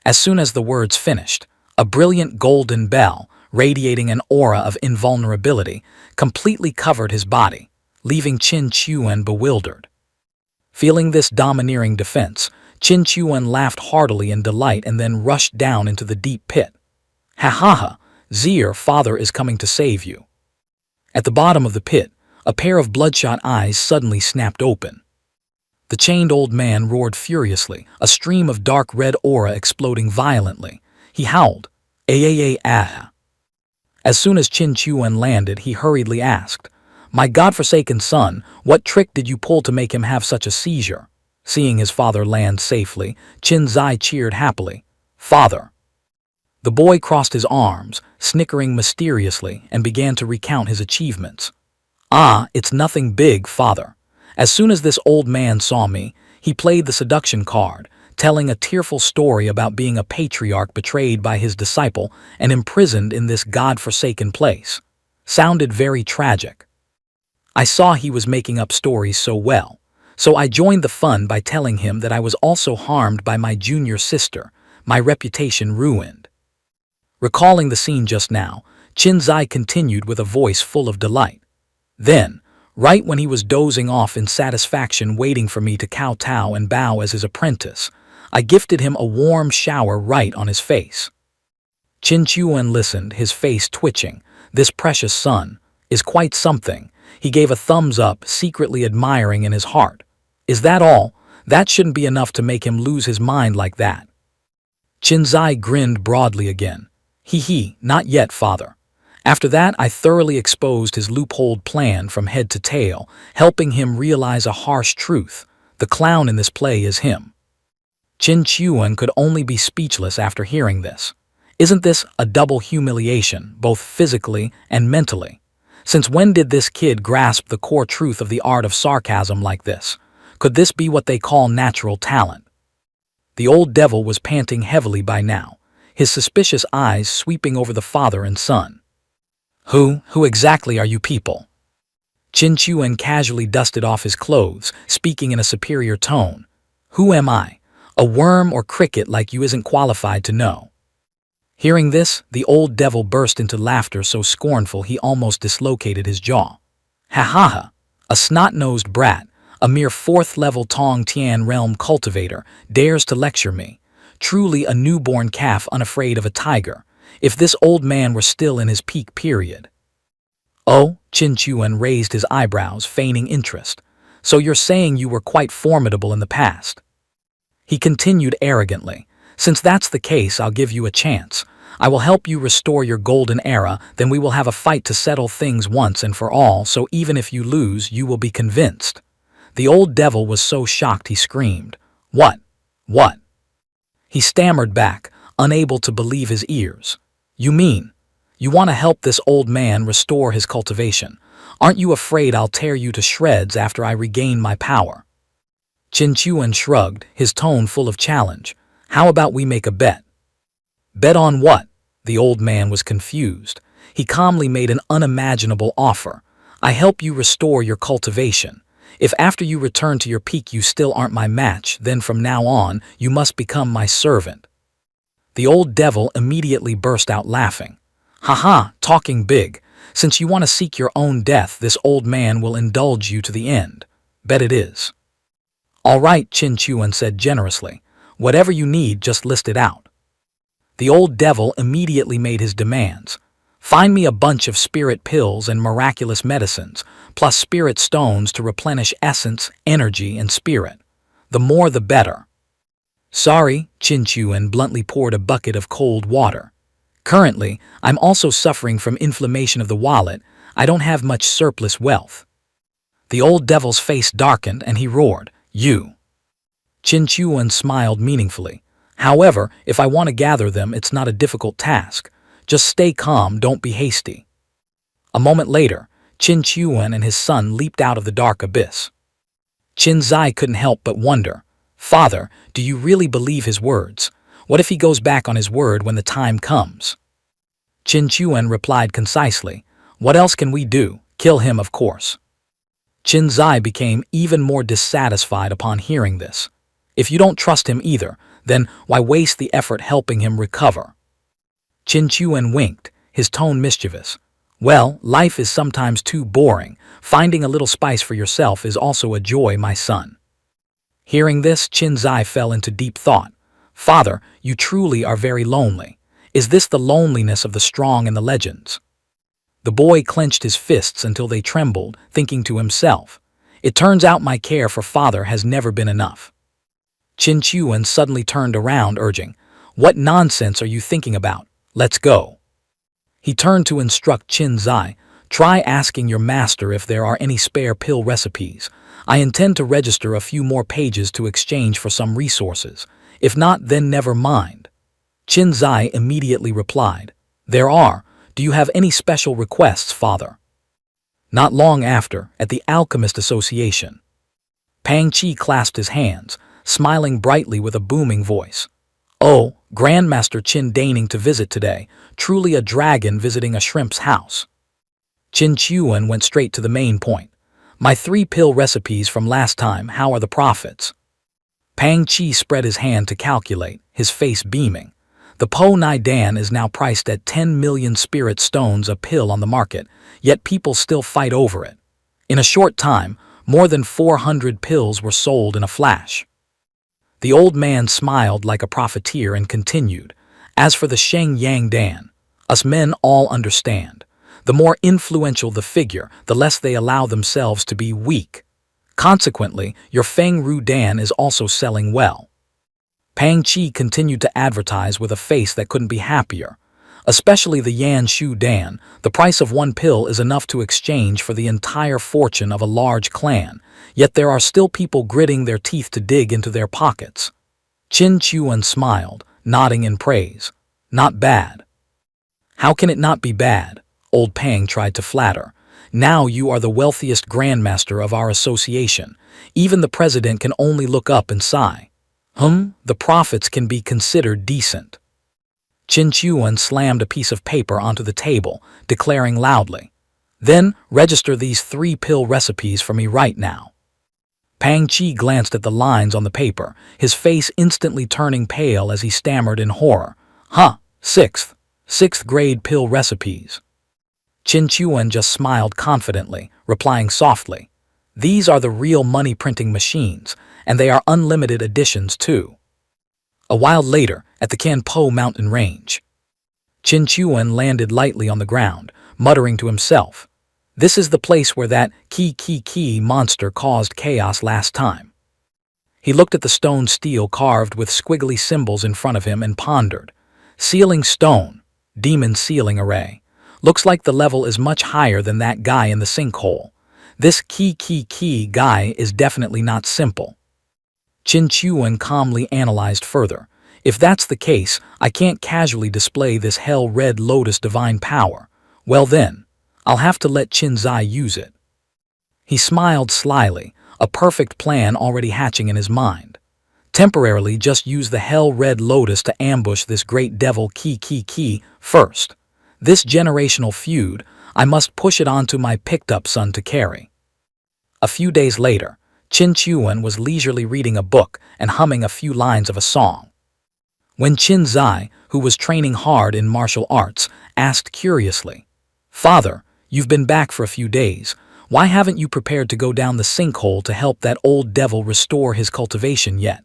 As soon as the words finished, a brilliant golden bell, radiating an aura of invulnerability, completely covered his body, leaving Qin Chuan bewildered. Feeling this domineering defense, Qin Chuan laughed heartily in delight and then rushed down into the deep pit. "Ha ha ha, Zir, father is coming to save you." At the bottom of the pit, a pair of bloodshot eyes suddenly snapped open. The chained old man roared furiously, a stream of dark red aura exploding violently. He howled, "Ah." As soon as Qin Chuan landed, he hurriedly asked, "My godforsaken son, what trick did you pull to make him have such a seizure?" Seeing his father land safely, Qin Zai cheered happily. "Father." The boy crossed his arms, snickering mysteriously, and began to recount his achievements. "Ah, it's nothing big, father. As soon as this old man saw me, he played the seduction card, telling a tearful story about being a patriarch betrayed by his disciple and imprisoned in this god-forsaken place. Sounded very tragic. I saw he was making up stories so well, so I joined the fun by telling him that I was also harmed by my junior sister, my reputation ruined." Recalling the scene just now, Qin Zai continued with a voice full of delight. "Then, right when he was dozing off in satisfaction waiting for me to kowtow and bow as his apprentice, I gifted him a warm shower right on his face." Qin Chuan listened, his face twitching. This precious son is quite something. He gave a thumbs up, secretly admiring in his heart. "Is that all? That shouldn't be enough to make him lose his mind like that." Qin Zai grinned broadly again. "He, not yet, father. After that, I thoroughly exposed his loopholed plan from head to tail, helping him realize a harsh truth. The clown in this play is him. Qin Chuan could only be speechless after hearing this. Isn't this a double humiliation, both physically and mentally? Since when did this kid grasp the core truth of the art of sarcasm like this? Could this be what they call natural talent? The old devil was panting heavily by now, his suspicious eyes sweeping over the father and son. Who exactly are you people? Qin Chuan casually dusted off his clothes, speaking in a superior tone. Who am I? A worm or cricket like you isn't qualified to know. Hearing this, the old devil burst into laughter so scornful he almost dislocated his jaw. Ha ha ha! A snot-nosed brat, a mere fourth-level Tong Tian realm cultivator, dares to lecture me. Truly a newborn calf unafraid of a tiger, if this old man were still in his peak period. Oh, Qin Chuan raised his eyebrows, feigning interest. So you're saying you were quite formidable in the past? He continued arrogantly. Since that's the case, I'll give you a chance. I will help you restore your golden era, then we will have a fight to settle things once and for all, so even if you lose, you will be convinced. The old devil was so shocked he screamed. What? What? He stammered back, unable to believe his ears. You mean, you want to help this old man restore his cultivation? Aren't you afraid I'll tear you to shreds after I regain my power? Qin Chuan shrugged, his tone full of challenge. How about we make a bet? Bet on what? The old man was confused. He calmly made an unimaginable offer. I help you restore your cultivation. If after you return to your peak you still aren't my match, then from now on you must become my servant. The old devil immediately burst out laughing. Haha, talking big. Since you want to seek your own death, this old man will indulge you to the end. Bet it is. All right, Qin Chuan said generously. Whatever you need, just list it out. The old devil immediately made his demands. Find me a bunch of spirit pills and miraculous medicines, plus spirit stones to replenish essence, energy, and spirit. The more the better. Sorry, Qin Chuan bluntly poured a bucket of cold water. Currently, I'm also suffering from inflammation of the wallet. I don't have much surplus wealth. The old devil's face darkened and he roared, You! Qin Chuan smiled meaningfully. However, if I want to gather them, it's not a difficult task. Just stay calm, don't be hasty. A moment later, Qin Chuan and his son leaped out of the dark abyss. Qin Zai couldn't help but wonder, Father, do you really believe his words? What if he goes back on his word when the time comes? Qin Chuan replied concisely, What else can we do? Kill him, of course. Qin Zai became even more dissatisfied upon hearing this. If you don't trust him either, then why waste the effort helping him recover? Qin Chuan winked, his tone mischievous. Well, life is sometimes too boring. Finding a little spice for yourself is also a joy, my son. Hearing this, Qin Zai fell into deep thought. Father, you truly are very lonely. Is this the loneliness of the strong in the legends? The boy clenched his fists until they trembled, thinking to himself, It turns out my care for father has never been enough. Qin Chuan suddenly turned around, urging, What nonsense are you thinking about? Let's go. He turned to instruct Qin Zai, Try asking your master if there are any spare pill recipes. I intend to register a few more pages to exchange for some resources. If not, then never mind. Qin Zai immediately replied, There are. Do you have any special requests, father? Not long after, at the Alchemist Association, Pang Qi clasped his hands, smiling brightly with a booming voice. Oh, Grandmaster Qin deigning to visit today, truly a dragon visiting a shrimp's house. Qin Chuan went straight to the main point. My 3 pill recipes from last time, how are the profits? Pang Qi spread his hand to calculate, his face beaming. The Po Nai Dan is now priced at 10 million spirit stones a pill on the market, yet people still fight over it. In a short time, more than 400 pills were sold in a flash. The old man smiled like a profiteer and continued, As for the Sheng Yang Dan, us men all understand. The more influential the figure, the less they allow themselves to be weak. Consequently, your Feng Ru Dan is also selling well. Pang Qi continued to advertise with a face that couldn't be happier. Especially the Yan Shu Dan, the price of one pill is enough to exchange for the entire fortune of a large clan, yet there are still people gritting their teeth to dig into their pockets. Qin Chuan smiled, nodding in praise. Not bad. How can it not be bad? Old Pang tried to flatter. Now you are the wealthiest grandmaster of our association. Even the president can only look up and sigh. The profits can be considered decent. Qin Chuan slammed a piece of paper onto the table, declaring loudly, "Then register these 3 pill recipes for me right now." Pang Qi glanced at the lines on the paper, his face instantly turning pale as he stammered in horror. Sixth grade pill recipes. Qin Chuan just smiled confidently, replying softly, "These are the real money printing machines, and they are unlimited editions too." A while later, at the Kanpo mountain range, Qin Chuan landed lightly on the ground, muttering to himself, "This is the place where that Ki monster caused chaos last time." He looked at the stone steel carved with squiggly symbols in front of him and pondered. Sealing stone, demon sealing array. Looks like the level is much higher than that guy in the sinkhole. This Ki guy is definitely not simple. Qin Chuan calmly analyzed further. If that's the case, I can't casually display this hell-red lotus divine power. Well then, I'll have to let Qin Zai use it. He smiled slyly, a perfect plan already hatching in his mind. Temporarily just use the hell-red lotus to ambush this great devil Ki first. This generational feud, I must push it onto my picked-up son to carry. A few days later, Qin Chuan was leisurely reading a book and humming a few lines of a song. When Qin Zai, who was training hard in martial arts, asked curiously, "Father, you've been back for a few days. Why haven't you prepared to go down the sinkhole to help that old devil restore his cultivation yet?"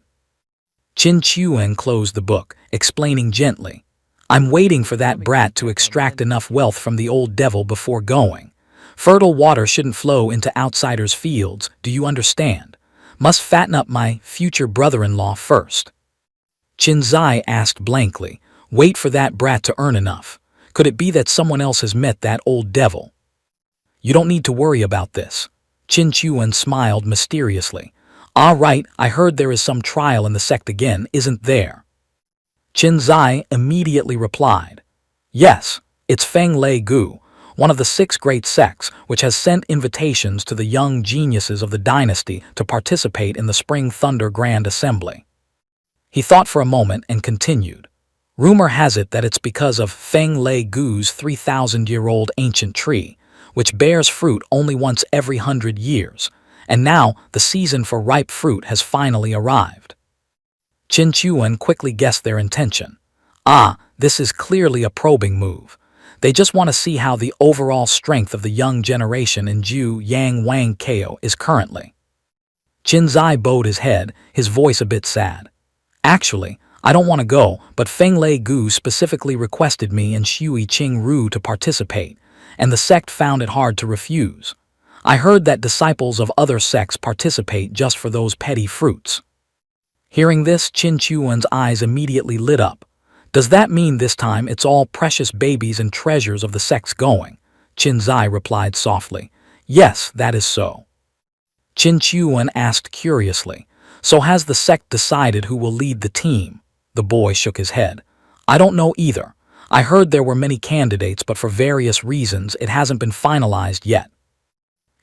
Qin Chuan closed the book, explaining gently, "I'm waiting for that brat to extract enough wealth from the old devil before going. Fertile water shouldn't flow into outsiders' fields, do you understand? Must fatten up my future brother-in-law first." Qin Zai asked blankly, "Wait for that brat to earn enough. Could it be that someone else has met that old devil?" "You don't need to worry about this." Qin Chuan smiled mysteriously. "All right, I heard there is some trial in the sect again, isn't there?" Qin Zai immediately replied, "Yes, it's Feng Lei Gu, one of the 6 great sects, which has sent invitations to the young geniuses of the dynasty to participate in the Spring Thunder Grand Assembly." He thought for a moment and continued, "Rumor has it that it's because of Feng Lei Gu's 3,000-year-old ancient tree, which bears fruit only once every 100 years, and now the season for ripe fruit has finally arrived." Qin Chuan quickly guessed their intention. This is clearly a probing move. They just want to see how the overall strength of the young generation in Ju Yang Wang Ko is currently. Qin Zai bowed his head, his voice a bit sad. "Actually, I don't want to go, but Feng Lei Gu specifically requested me and Shui Qing Ru to participate, and the sect found it hard to refuse. I heard that disciples of other sects participate just for those petty fruits." Hearing this, Qin Chuan's eyes immediately lit up. "Does that mean this time it's all precious babies and treasures of the sects going?" Qin Zai replied softly, "Yes, that is so." Qin Chuan asked curiously, "So has the sect decided who will lead the team?" The boy shook his head. "I don't know either. I heard there were many candidates, but for various reasons it hasn't been finalized yet."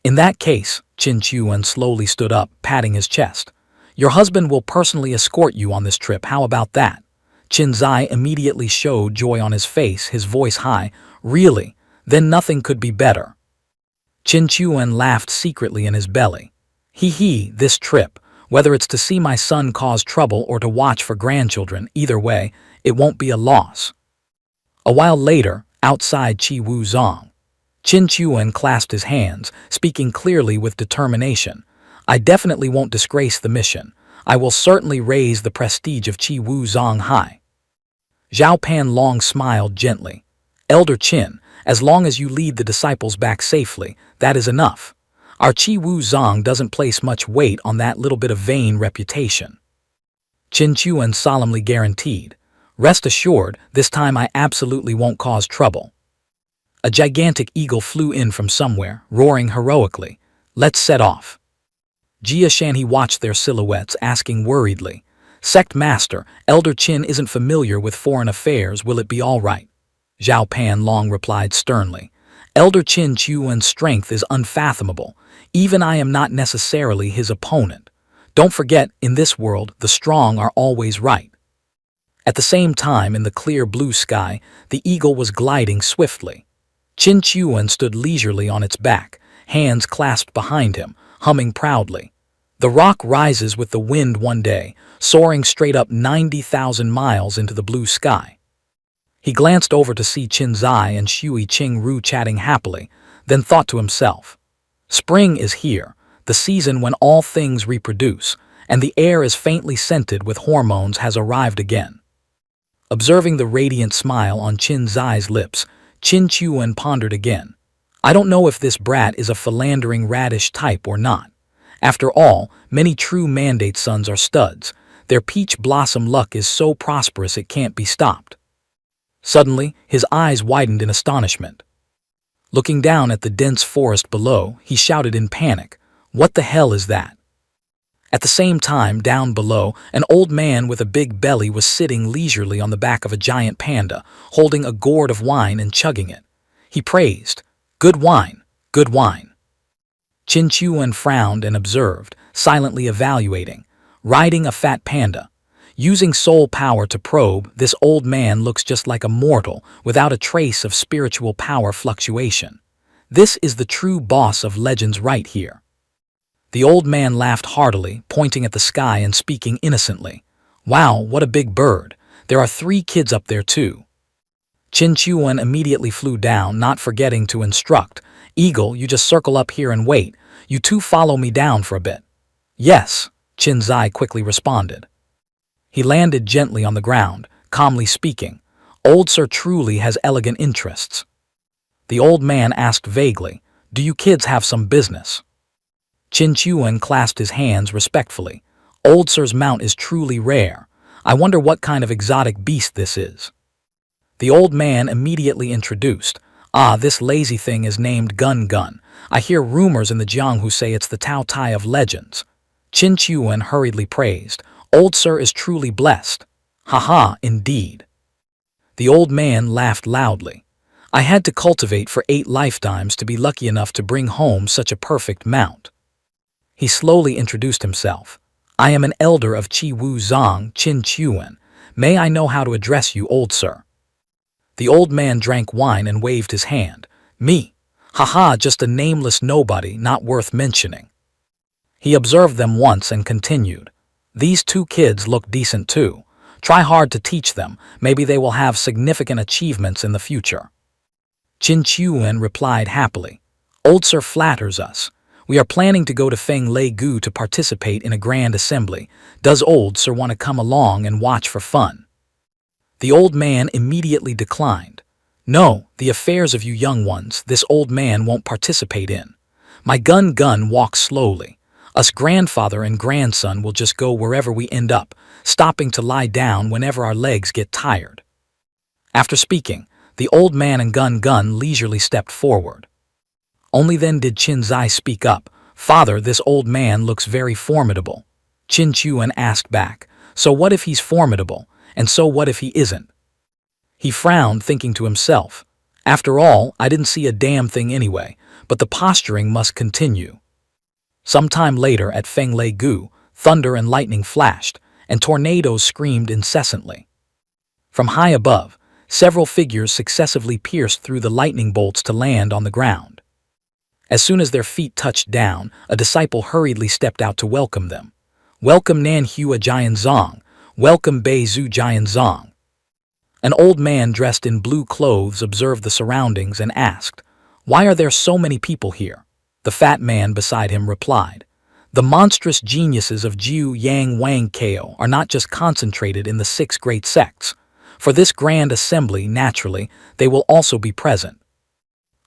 "In that case," Qin Chuan slowly stood up, patting his chest, "your husband will personally escort you on this trip, how about that?" Qin Zai immediately showed joy on his face, his voice high. "Really? Then nothing could be better." Qin Chuan laughed secretly in his belly. This trip, whether it's to see my son cause trouble or to watch for grandchildren, either way, it won't be a loss." A while later, outside Qi Wu Zong, Qin Chuan clasped his hands, speaking clearly with determination. "I definitely won't disgrace the mission. I will certainly raise the prestige of Qi Wu Zong high." Zhao Pan Long smiled gently. "Elder Qin, as long as you lead the disciples back safely, that is enough. Our Qi Wu Zong doesn't place much weight on that little bit of vain reputation." Qin Chuan solemnly guaranteed. Rest assured, this time I absolutely won't cause trouble. A gigantic eagle flew in from somewhere, roaring heroically. Let's set off. Jia Shanhe watched their silhouettes, asking worriedly, Sect Master, Elder Qin isn't familiar with foreign affairs, will it be all right? Zhao Pan Long replied sternly, Elder Qin Chuan's strength is unfathomable. Even I am not necessarily his opponent. Don't forget, in this world, the strong are always right. At the same time, in the clear blue sky, the eagle was gliding swiftly. Qin Chuan stood leisurely on its back, hands clasped behind him, humming proudly. The rock rises with the wind one day, soaring straight up 90,000 miles into the blue sky. He glanced over to see Qin Zai and Shui Qingru chatting happily, then thought to himself, Spring is here, the season when all things reproduce, and the air is faintly scented with hormones has arrived again. Observing the radiant smile on Qin Zai's lips, Qin Chuan pondered again. I don't know if this brat is a philandering radish type or not. After all, many true mandate sons are studs. Their peach blossom luck is so prosperous it can't be stopped. Suddenly, his eyes widened in astonishment. Looking down at the dense forest below, he shouted in panic, What the hell is that? At the same time, down below, an old man with a big belly was sitting leisurely on the back of a giant panda, holding a gourd of wine and chugging it. He praised, Good wine, good wine. Qin Chuan frowned and observed, silently evaluating, riding a fat panda. Using soul power to probe, this old man looks just like a mortal, without a trace of spiritual power fluctuation. This is the true boss of legends right here. The old man laughed heartily, pointing at the sky and speaking innocently. Wow, what a big bird. There are 3 kids up there too. Qin Chuan immediately flew down, not forgetting to instruct, Eagle, you just circle up here and wait. You two follow me down for a bit. Yes, Qin Zai quickly responded. He landed gently on the ground, calmly speaking, Old Sir truly has elegant interests. The old man asked vaguely, Do you kids have some business? Qin Chuan clasped his hands respectfully. Old Sir's mount is truly rare. I wonder what kind of exotic beast this is. The old man immediately introduced. This lazy thing is named Gun Gun. I hear rumors in the Jiang who say it's the Tao Tai of legends. Qin Chuan hurriedly praised. Old Sir is truly blessed. Haha, indeed. The old man laughed loudly. I had to cultivate for 8 lifetimes to be lucky enough to bring home such a perfect mount. He slowly introduced himself. I am an elder of Qi Wu Zong, Qin Chuan. May I know how to address you, old sir? The old man drank wine and waved his hand. Me? Haha, just a nameless nobody, not worth mentioning. He observed them once and continued. These 2 kids look decent too. Try hard to teach them, maybe they will have significant achievements in the future. Qin Chuan replied happily. Old Sir flatters us. We are planning to go to Feng Lei Gu to participate in a grand assembly. Does Old Sir want to come along and watch for fun? The old man immediately declined. No, the affairs of you young ones, this old man won't participate in. My Gun Gun walks slowly. Us grandfather and grandson will just go wherever we end up, stopping to lie down whenever our legs get tired. After speaking, the old man and Gun Gun leisurely stepped forward. Only then did Qin Zai speak up. Father, this old man looks very formidable. Qin Chuan asked back, so what if he's formidable, and so what if he isn't? He frowned, thinking to himself, after all, I didn't see a damn thing anyway, but the posturing must continue. Sometime later at Feng Lei Gu, thunder and lightning flashed, and tornadoes screamed incessantly. From high above, several figures successively pierced through the lightning bolts to land on the ground. As soon as their feet touched down, a disciple hurriedly stepped out to welcome them. Welcome Nan Hua Jian Zong. Welcome Bei Zhu Jian Zong. An old man dressed in blue clothes observed the surroundings and asked, Why are there so many people here? The fat man beside him replied, The monstrous geniuses of Jiu Yang Wang Kao are not just concentrated in the 6 great sects. For this grand assembly, naturally, they will also be present.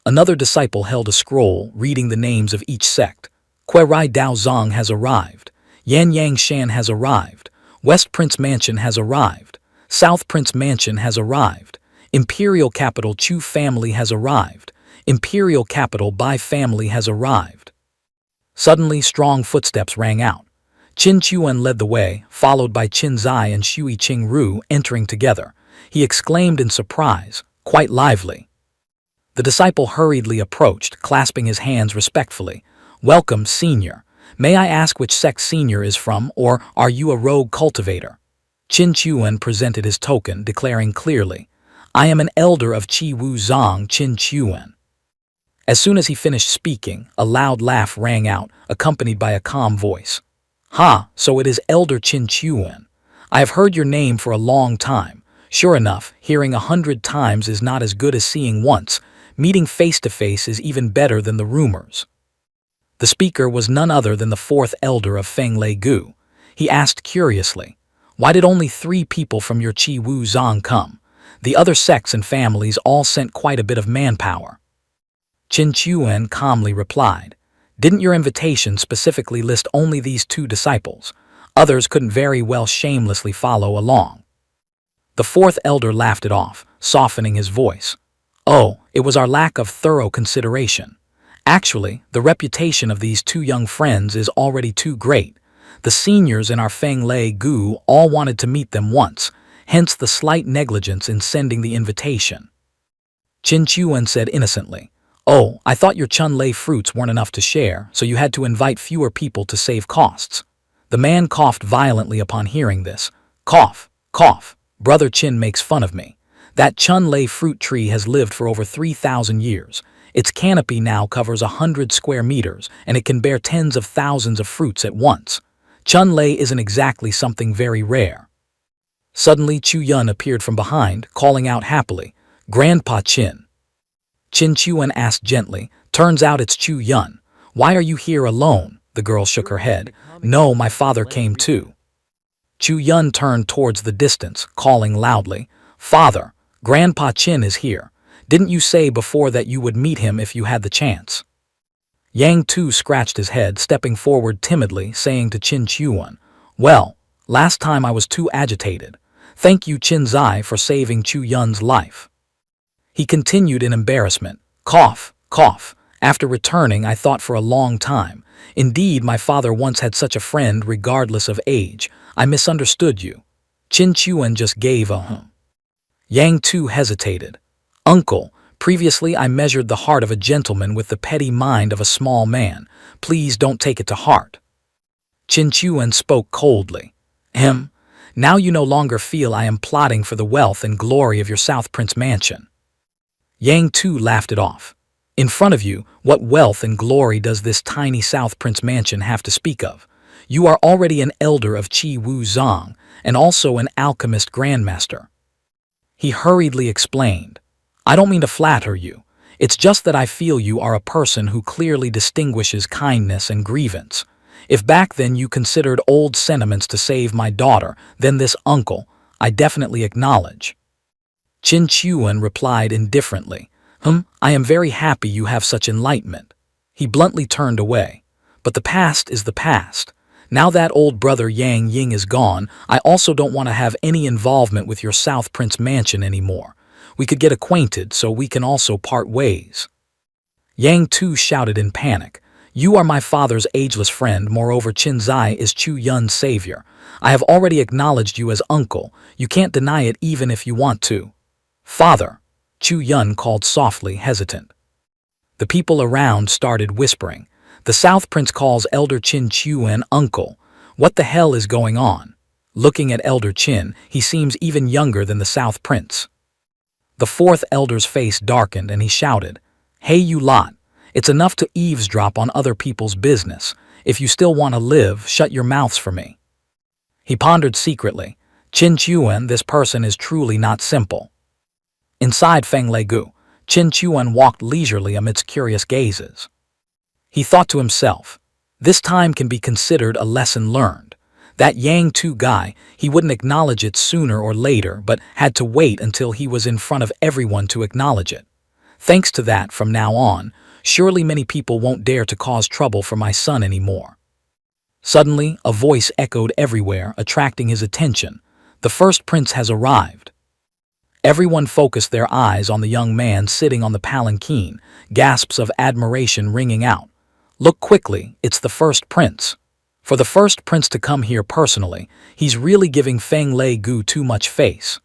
Another disciple held a scroll, reading the names of each sect. Kuai Dao Zong has arrived. Yan Yang Shan has arrived. West Prince Mansion has arrived. South Prince Mansion has arrived. Imperial capital Chu family has arrived. Imperial capital Bai family has arrived. Suddenly, strong footsteps rang out. Qin Chuan led the way, followed by Qin Zai and Shui Qingru entering together. He exclaimed in surprise, quite lively. The disciple hurriedly approached, clasping his hands respectfully. "Welcome, Senior. May I ask which sect Senior is from, or are you a rogue cultivator?" Qin Chuan presented his token, declaring clearly, "I am an elder of Qi Wu Zong Qin Chuan." As soon as he finished speaking, a loud laugh rang out, accompanied by a calm voice. "Ha, so it is Elder Qin Chuan. I have heard your name for a long time. Sure enough, hearing 100 times is not as good as seeing once. Meeting face to face is even better than the rumors." The speaker was none other than the fourth elder of Feng Lei Gu. He asked curiously, "Why did only 3 people from your Qi Wu Zong come? The other sects and families all sent quite a bit of manpower." Qin Chuan calmly replied, "Didn't your invitation specifically list only these 2 disciples? Others couldn't very well shamelessly follow along." The fourth elder laughed it off, softening his voice. "Oh, it was our lack of thorough consideration. Actually, the reputation of these 2 young friends is already too great. The seniors in our Feng Lei Gu all wanted to meet them once, hence the slight negligence in sending the invitation." Qin Chuan said innocently, "Oh, I thought your Chun Lei fruits weren't enough to share, so you had to invite fewer people to save costs." The man coughed violently upon hearing this. "Cough, cough, Brother Qin makes fun of me. That Chun Lei fruit tree has lived for over 3,000 years. Its canopy now covers 100 square meters, and it can bear tens of thousands of fruits at once. Chun Lei isn't exactly something very rare." Suddenly, Chu Yun appeared from behind, calling out happily, "Grandpa Qin." Qin Chuan asked gently, "Turns out it's Chu Yun. Why are you here alone?" The girl shook her head. "No, my father came too." Chu Yun turned towards the distance, calling loudly, "Father, Grandpa Qin is here. Didn't you say before that you would meet him if you had the chance?" Yang Tu scratched his head, stepping forward timidly, saying to Qin Chuan, "Well, last time I was too agitated. Thank you, Qin Zai, for saving Chu Yun's life." He continued in embarrassment, "Cough, cough. After returning, I thought for a long time. Indeed, my father once had such a friend regardless of age. I misunderstood you." Qin Chuan just gave a Yang Tu hesitated. "Uncle, previously I measured the heart of a gentleman with the petty mind of a small man. Please don't take it to heart." Qin Chuan spoke coldly. Now you no longer feel I am plotting for the wealth and glory of your South Prince Mansion." Yang Tu laughed it off. "In front of you, what wealth and glory does this tiny South Prince Mansion have to speak of? You are already an elder of Qi Wu Zong, and also an alchemist grandmaster." He hurriedly explained, "I don't mean to flatter you. It's just that I feel you are a person who clearly distinguishes kindness and grievance. If back then you considered old sentiments to save my daughter, then this uncle, I definitely acknowledge." Qin Chuan replied indifferently, "I am very happy you have such enlightenment." He bluntly turned away. "But the past is the past. Now that old brother Yang Ying is gone, I also don't want to have any involvement with your South Prince Mansion anymore. We could get acquainted so we can also part ways." Yang Tu shouted in panic, "You are my father's ageless friend, moreover Qin Zai is Chu Yun's savior. I have already acknowledged you as uncle. You can't deny it even if you want to." "Father," Chu Yun called softly, hesitant. The people around started whispering, "The South Prince calls Elder Qin Chuan uncle. What the hell is going on?" Looking at Elder Qin, he seems even younger than the South Prince. The fourth elder's face darkened and he shouted, "Hey you lot, it's enough to eavesdrop on other people's business. If you still want to live, shut your mouths for me." He pondered secretly, "Qin Chuan, this person is truly not simple." Inside Feng Lei Gu, Qin Chuan walked leisurely amidst curious gazes. He thought to himself, "This time can be considered a lesson learned. That Yang Tu guy, he wouldn't acknowledge it sooner or later, but had to wait until he was in front of everyone to acknowledge it. Thanks to that, from now on, surely many people won't dare to cause trouble for my son anymore." Suddenly, a voice echoed everywhere, attracting his attention. The first prince has arrived. Everyone focused their eyes on the young man sitting on the palanquin, gasps of admiration ringing out. Look quickly, it's the first prince. For the first prince to come here personally, he's really giving Feng Lei Gu too much face.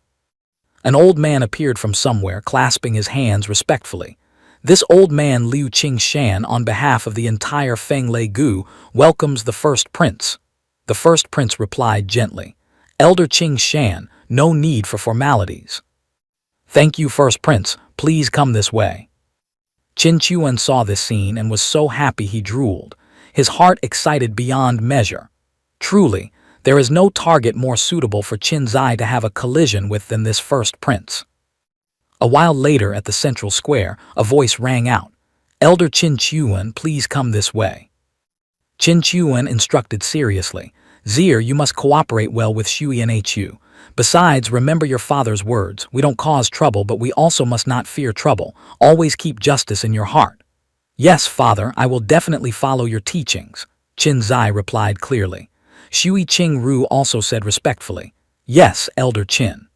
An old man appeared from somewhere, clasping his hands respectfully. This old man, Liu Qingshan, on behalf of the entire Feng Lei Gu, welcomes the first prince. The first prince replied gently, Elder Qingshan, no need for formalities. Thank you, first prince, please come this way. Qin Chuan saw this scene and was so happy he drooled, his heart excited beyond measure. Truly, there is no target more suitable for Qin Zai to have a collision with than this first prince. A while later at the central square, a voice rang out, Elder Qin Chuan, please come this way. Qin Chuan instructed seriously, Zir, you must cooperate well with Shui and Hu. Besides, remember your father's words, we don't cause trouble, but we also must not fear trouble. Always keep justice in your heart. Yes, father, I will definitely follow your teachings, Qin Zai replied clearly. Shui Qing Ru also said respectfully, Yes, Elder Qin.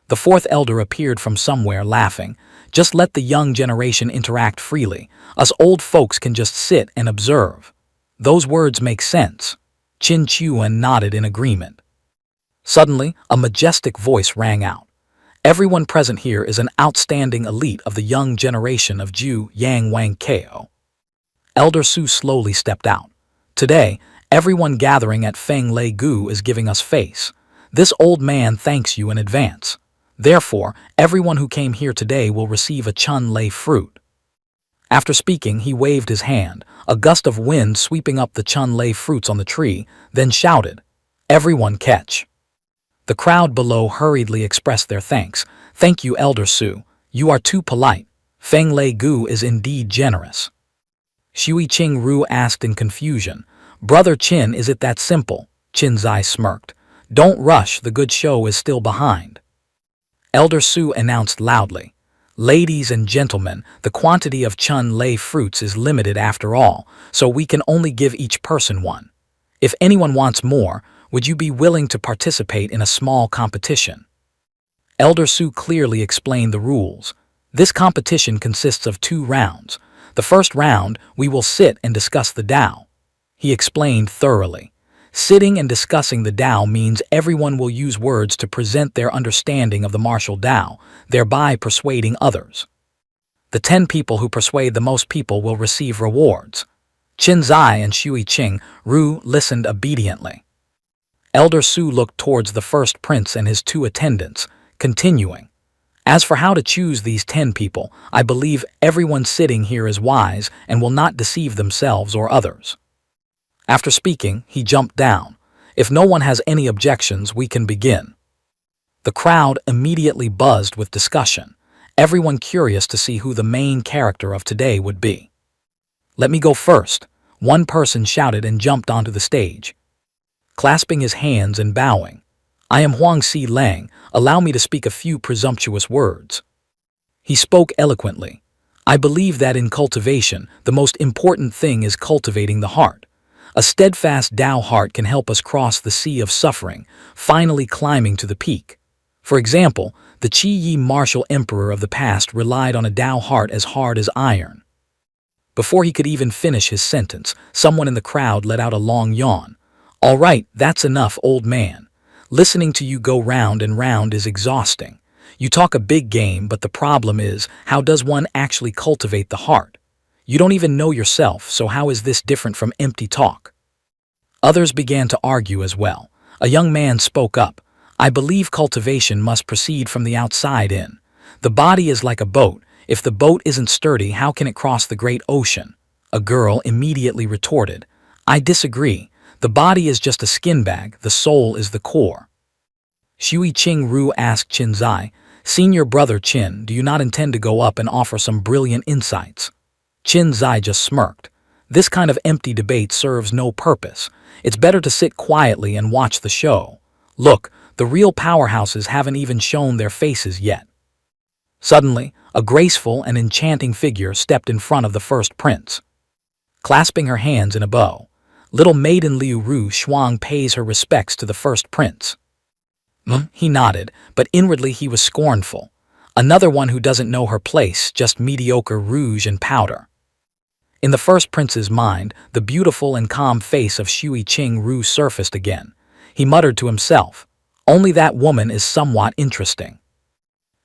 The fourth elder appeared from somewhere, laughing. Just let the young generation interact freely. Us old folks can just sit and observe. Those words make sense. Qin Chuan nodded in agreement. Suddenly, a majestic voice rang out. Everyone present here is an outstanding elite of the young generation of Ju Yang Wang Ko. Elder Su slowly stepped out. Today, everyone gathering at Feng Lei Gu is giving us face. This old man thanks you in advance. Therefore, everyone who came here today will receive a Chun Lei fruit. After speaking, he waved his hand, a gust of wind sweeping up the Chun Lei fruits on the tree, then shouted, Everyone catch. The crowd below hurriedly expressed their thanks. Thank you, Elder Su. You are too polite. Feng Lei Gu is indeed generous. Shui Qing Ru asked in confusion, Brother Qin, is it that simple? Qin Zai smirked. Don't rush, the good show is still behind. Elder Su announced loudly, Ladies and gentlemen, the quantity of Chun Lei fruits is limited after all, so we can only give each person one. If anyone wants more, would you be willing to participate in a small competition? Elder Su clearly explained the rules. This competition consists of 2 rounds. The first round, we will sit and discuss the Tao. He explained thoroughly. Sitting and discussing the Tao means everyone will use words to present their understanding of the martial Tao, thereby persuading others. The 10 people who persuade the most people will receive rewards. Qin Zai and Shui Qing Ru listened obediently. Elder Su looked towards the first prince and his 2 attendants, continuing, As for how to choose these 10 people, I believe everyone sitting here is wise and will not deceive themselves or others. After speaking, he jumped down. If no one has any objections, we can begin. The crowd immediately buzzed with discussion, everyone curious to see who the main character of today would be. Let me go first, one person shouted and jumped onto the stage. Clasping his hands and bowing, I am Huang Si Lang, allow me to speak a few presumptuous words. He spoke eloquently. I believe that in cultivation, the most important thing is cultivating the heart. A steadfast Tao heart can help us cross the sea of suffering, finally climbing to the peak. For example, the Qi Yi martial emperor of the past relied on a Tao heart as hard as iron. Before he could even finish his sentence, someone in the crowd let out a long yawn. All right, that's enough, old man. Listening to you go round and round is exhausting. You talk a big game, but the problem is, how does one actually cultivate the heart? You don't even know yourself, so how is this different from empty talk? Others began to argue as well. A young man spoke up. I believe cultivation must proceed from the outside in. The body is like a boat. If the boat isn't sturdy, how can it cross the great ocean? A girl immediately retorted, I disagree. The body is just a skin bag, the soul is the core. Shui Qing Ru asked Qin Zai, Senior brother Qin, do you not intend to go up and offer some brilliant insights? Qin Zai just smirked. This kind of empty debate serves no purpose. It's better to sit quietly and watch the show. Look, the real powerhouses haven't even shown their faces yet. Suddenly, a graceful and enchanting figure stepped in front of the first prince. Clasping her hands in a bow, little maiden Liu Ru Shuang pays her respects to the first prince. He nodded, but inwardly he was scornful. Another one who doesn't know her place, just mediocre rouge and powder. In the first prince's mind, the beautiful and calm face of Shui Qing-ru surfaced again. He muttered to himself, "Only that woman is somewhat interesting."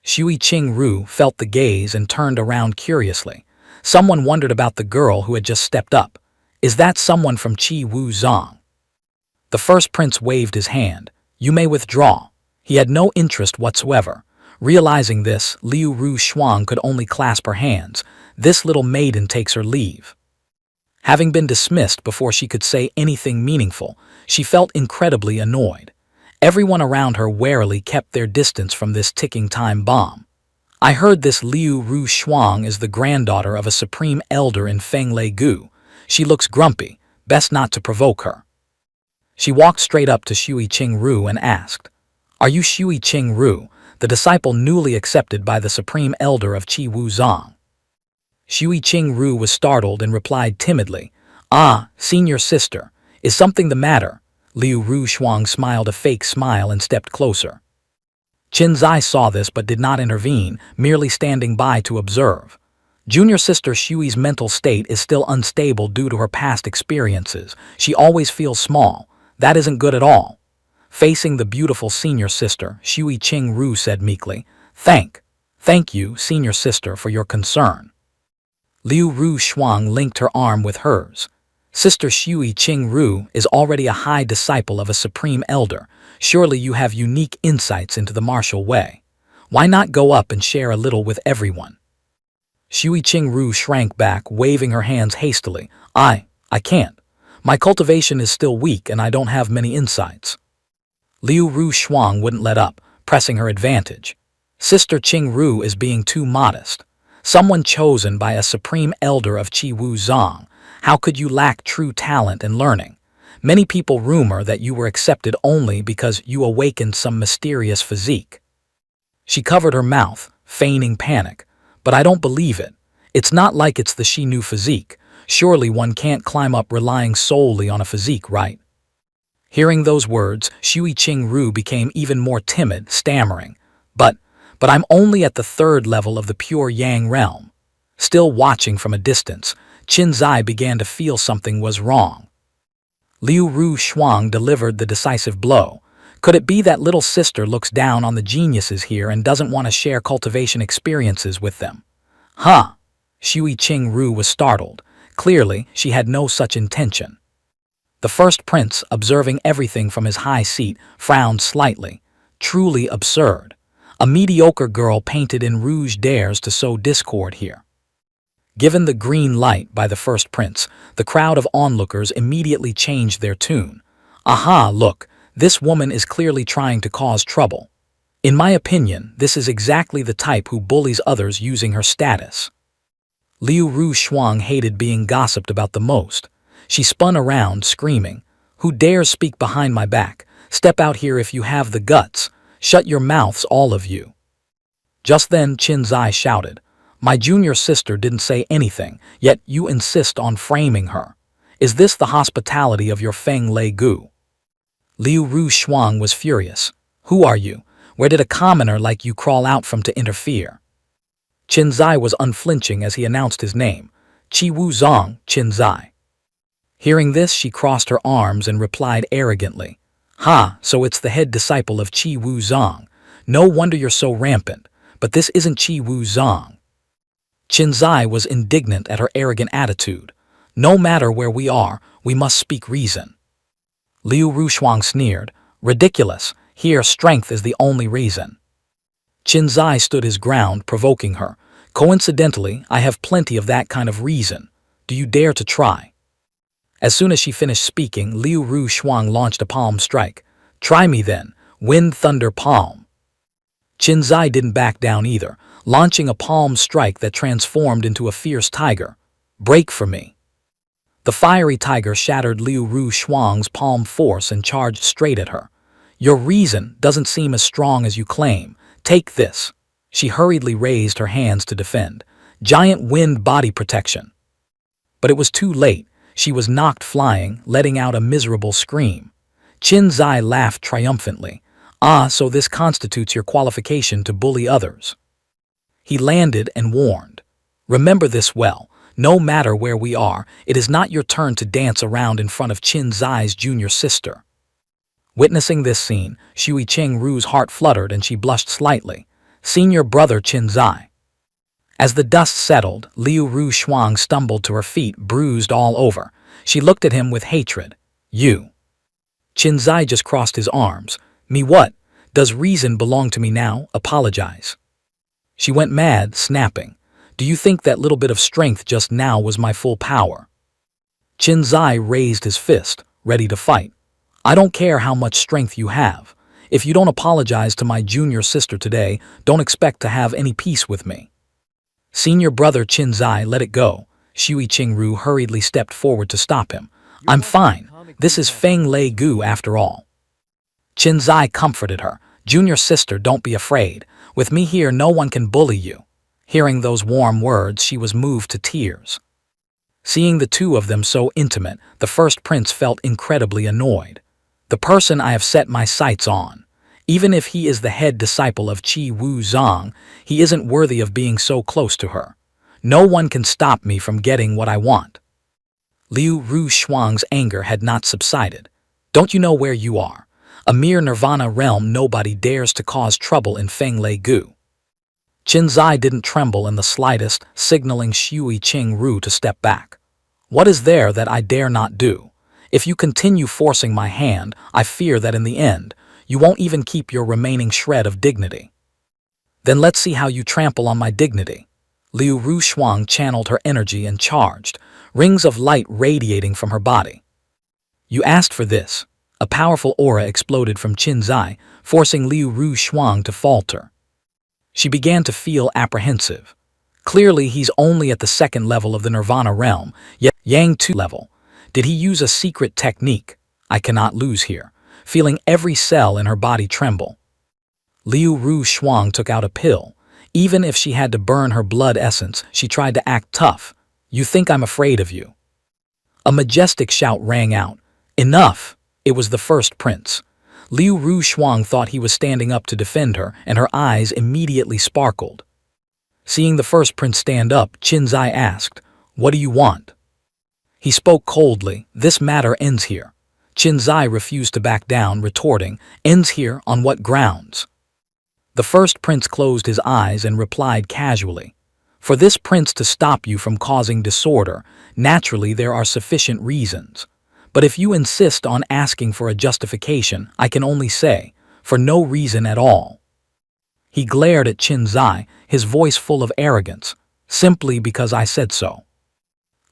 Shui Qing-ru felt the gaze and turned around curiously. Someone wondered about the girl who had just stepped up. Is that someone from Qi Wu Zong? The first prince waved his hand. "You may withdraw." He had no interest whatsoever. Realizing this, Liu Ru Shuang could only clasp her hands. This little maiden takes her leave. Having been dismissed before she could say anything meaningful, she felt incredibly annoyed. Everyone around her warily kept their distance from this ticking time bomb. I heard this Liu Ru Shuang is the granddaughter of a supreme elder in Fenglei Gu. She looks grumpy, best not to provoke her. She walked straight up to Shui Qing-ru and asked, "Are you Shui Qing-ru, the disciple newly accepted by the supreme elder of Qi Wu Zong?" Shui Qing-ru was startled and replied timidly, "Ah, senior sister, is something the matter?" Liu Ru Shuang smiled a fake smile and stepped closer. Qin Zai saw this but did not intervene, merely standing by to observe. Junior sister Shui's mental state is still unstable due to her past experiences. She always feels small. That isn't good at all. Facing the beautiful senior sister, Shui Qing-ru said meekly, Thank you, senior sister, for your concern." Liu Ru Shuang linked her arm with hers. "Sister Shui Qing-ru is already a high disciple of a supreme elder. Surely you have unique insights into the martial way. Why not go up and share a little with everyone?" Shui Qing-ru shrank back, waving her hands hastily. I can't. My cultivation is still weak and I don't have many insights." Liu Ru Shuang wouldn't let up, pressing her advantage. "Sister Qing-ru is being too modest. Someone chosen by a supreme elder of Qi Wu Zong. How could you lack true talent and learning? Many people rumor that you were accepted only because you awakened some mysterious physique." She covered her mouth, feigning panic. "But I don't believe it. It's not like it's the Xinu physique. Surely one can't climb up relying solely on a physique, right?" Hearing those words, Shui Qing-ru became even more timid, stammering, But I'm only at the third level of the pure Yang realm." Still watching from a distance, Qin Zai began to feel something was wrong. Liu Ru Shuang delivered the decisive blow. Could it be that little sister looks down on the geniuses here and doesn't want to share cultivation experiences with them? Huh? Shui Qing-ru was startled. Clearly, she had no such intention. The first prince, observing everything from his high seat, frowned slightly. Truly absurd. A mediocre girl painted in rouge dares to sow discord here. Given the green light by the first prince, the crowd of onlookers immediately changed their tune. Aha, look, this woman is clearly trying to cause trouble. In my opinion, this is exactly the type who bullies others using her status. Liu Ru Shuang hated being gossiped about the most. She spun around, screaming, "Who dares speak behind my back? Step out here if you have the guts. Shut your mouths, all of you." Just then Qin Zai shouted, "My junior sister didn't say anything, yet you insist on framing her. Is this the hospitality of your Fenglei Gu?" Liu Ru Shuang was furious. "Who are you? Where did a commoner like you crawl out from to interfere?" Qin Zai was unflinching as he announced his name, Qi Wu Zong, Qin Zai. Hearing this, she crossed her arms and replied arrogantly, "Ha, so it's the head disciple of Qi Wu Zong. No wonder you're so rampant, but this isn't Qi Wu Zong." Qin Zai was indignant at her arrogant attitude. "No matter where we are, we must speak reason." Liu Ru Shuang sneered, "Ridiculous, here strength is the only reason." Qin Zai stood his ground, provoking her. "Coincidentally, I have plenty of that kind of reason. Do you dare to try?" As soon as she finished speaking, Liu Ru Shuang launched a palm strike. "Try me then, Wind Thunder Palm." Qin Zai didn't back down either, launching a palm strike that transformed into a fierce tiger. "Break for me." The fiery tiger shattered Liu Ru Shuang's palm force and charged straight at her. "Your reason doesn't seem as strong as you claim. Take this." She hurriedly raised her hands to defend. Giant wind body protection. But it was too late. She was knocked flying, letting out a miserable scream. Qin Zai laughed triumphantly. Ah, so this constitutes your qualification to bully others. He landed and warned. Remember this well. No matter where we are, it is not your turn to dance around in front of Qin Zai's junior sister. Witnessing this scene, Shui Qingru's heart fluttered and she blushed slightly. Senior brother Qin Zai. As the dust settled, Liu Ru Shuang stumbled to her feet, bruised all over. She looked at him with hatred. You. Qin Zai just crossed his arms. Me what? Does reason belong to me now? Apologize. She went mad, snapping. Do you think that little bit of strength just now was my full power? Qin Zai raised his fist, ready to fight. I don't care how much strength you have. If you don't apologize to my junior sister today, don't expect to have any peace with me. Senior brother Qin Zai let it go. Shui Qingru hurriedly stepped forward to stop him. I'm fine. This is Feng Lei Gu after all. Qin Zai comforted her. Junior sister, don't be afraid. With me here, no one can bully you. Hearing those warm words, she was moved to tears. Seeing the two of them so intimate, the first prince felt incredibly annoyed. The person I have set my sights on. Even if he is the head disciple of Qi Wu Zong, he isn't worthy of being so close to her. No one can stop me from getting what I want. Liu Ru Shuang's anger had not subsided. Don't you know where you are? A mere nirvana realm, nobody dares to cause trouble in Feng Lei Gu. Qin Zai didn't tremble in the slightest, signaling Shui Qingru to step back. What is there that I dare not do? If you continue forcing my hand, I fear that in the end, you won't even keep your remaining shred of dignity. Then let's see how you trample on my dignity. Liu Ru Shuang channeled her energy and charged, rings of light radiating from her body. You asked for this. A powerful aura exploded from Qin Zai, forcing Liu Ru Shuang to falter. She began to feel apprehensive. Clearly, he's only at the second level of the Nirvana realm, yet Yang 2 level. Did he use a secret technique? I cannot lose here. Feeling every cell in her body tremble. Liu Ru Shuang took out a pill. Even if she had to burn her blood essence, she tried to act tough. You think I'm afraid of you? A majestic shout rang out. Enough! It was the first prince. Liu Ru Shuang thought he was standing up to defend her, and her eyes immediately sparkled. Seeing the first prince stand up, Qin Zai asked, What do you want? He spoke coldly. This matter ends here. Qin Zai refused to back down, retorting, Ends here on what grounds? The first prince closed his eyes and replied casually, For this prince to stop you from causing disorder, naturally there are sufficient reasons. But if you insist on asking for a justification, I can only say, for no reason at all. He glared at Qin Zai, his voice full of arrogance, simply because I said so.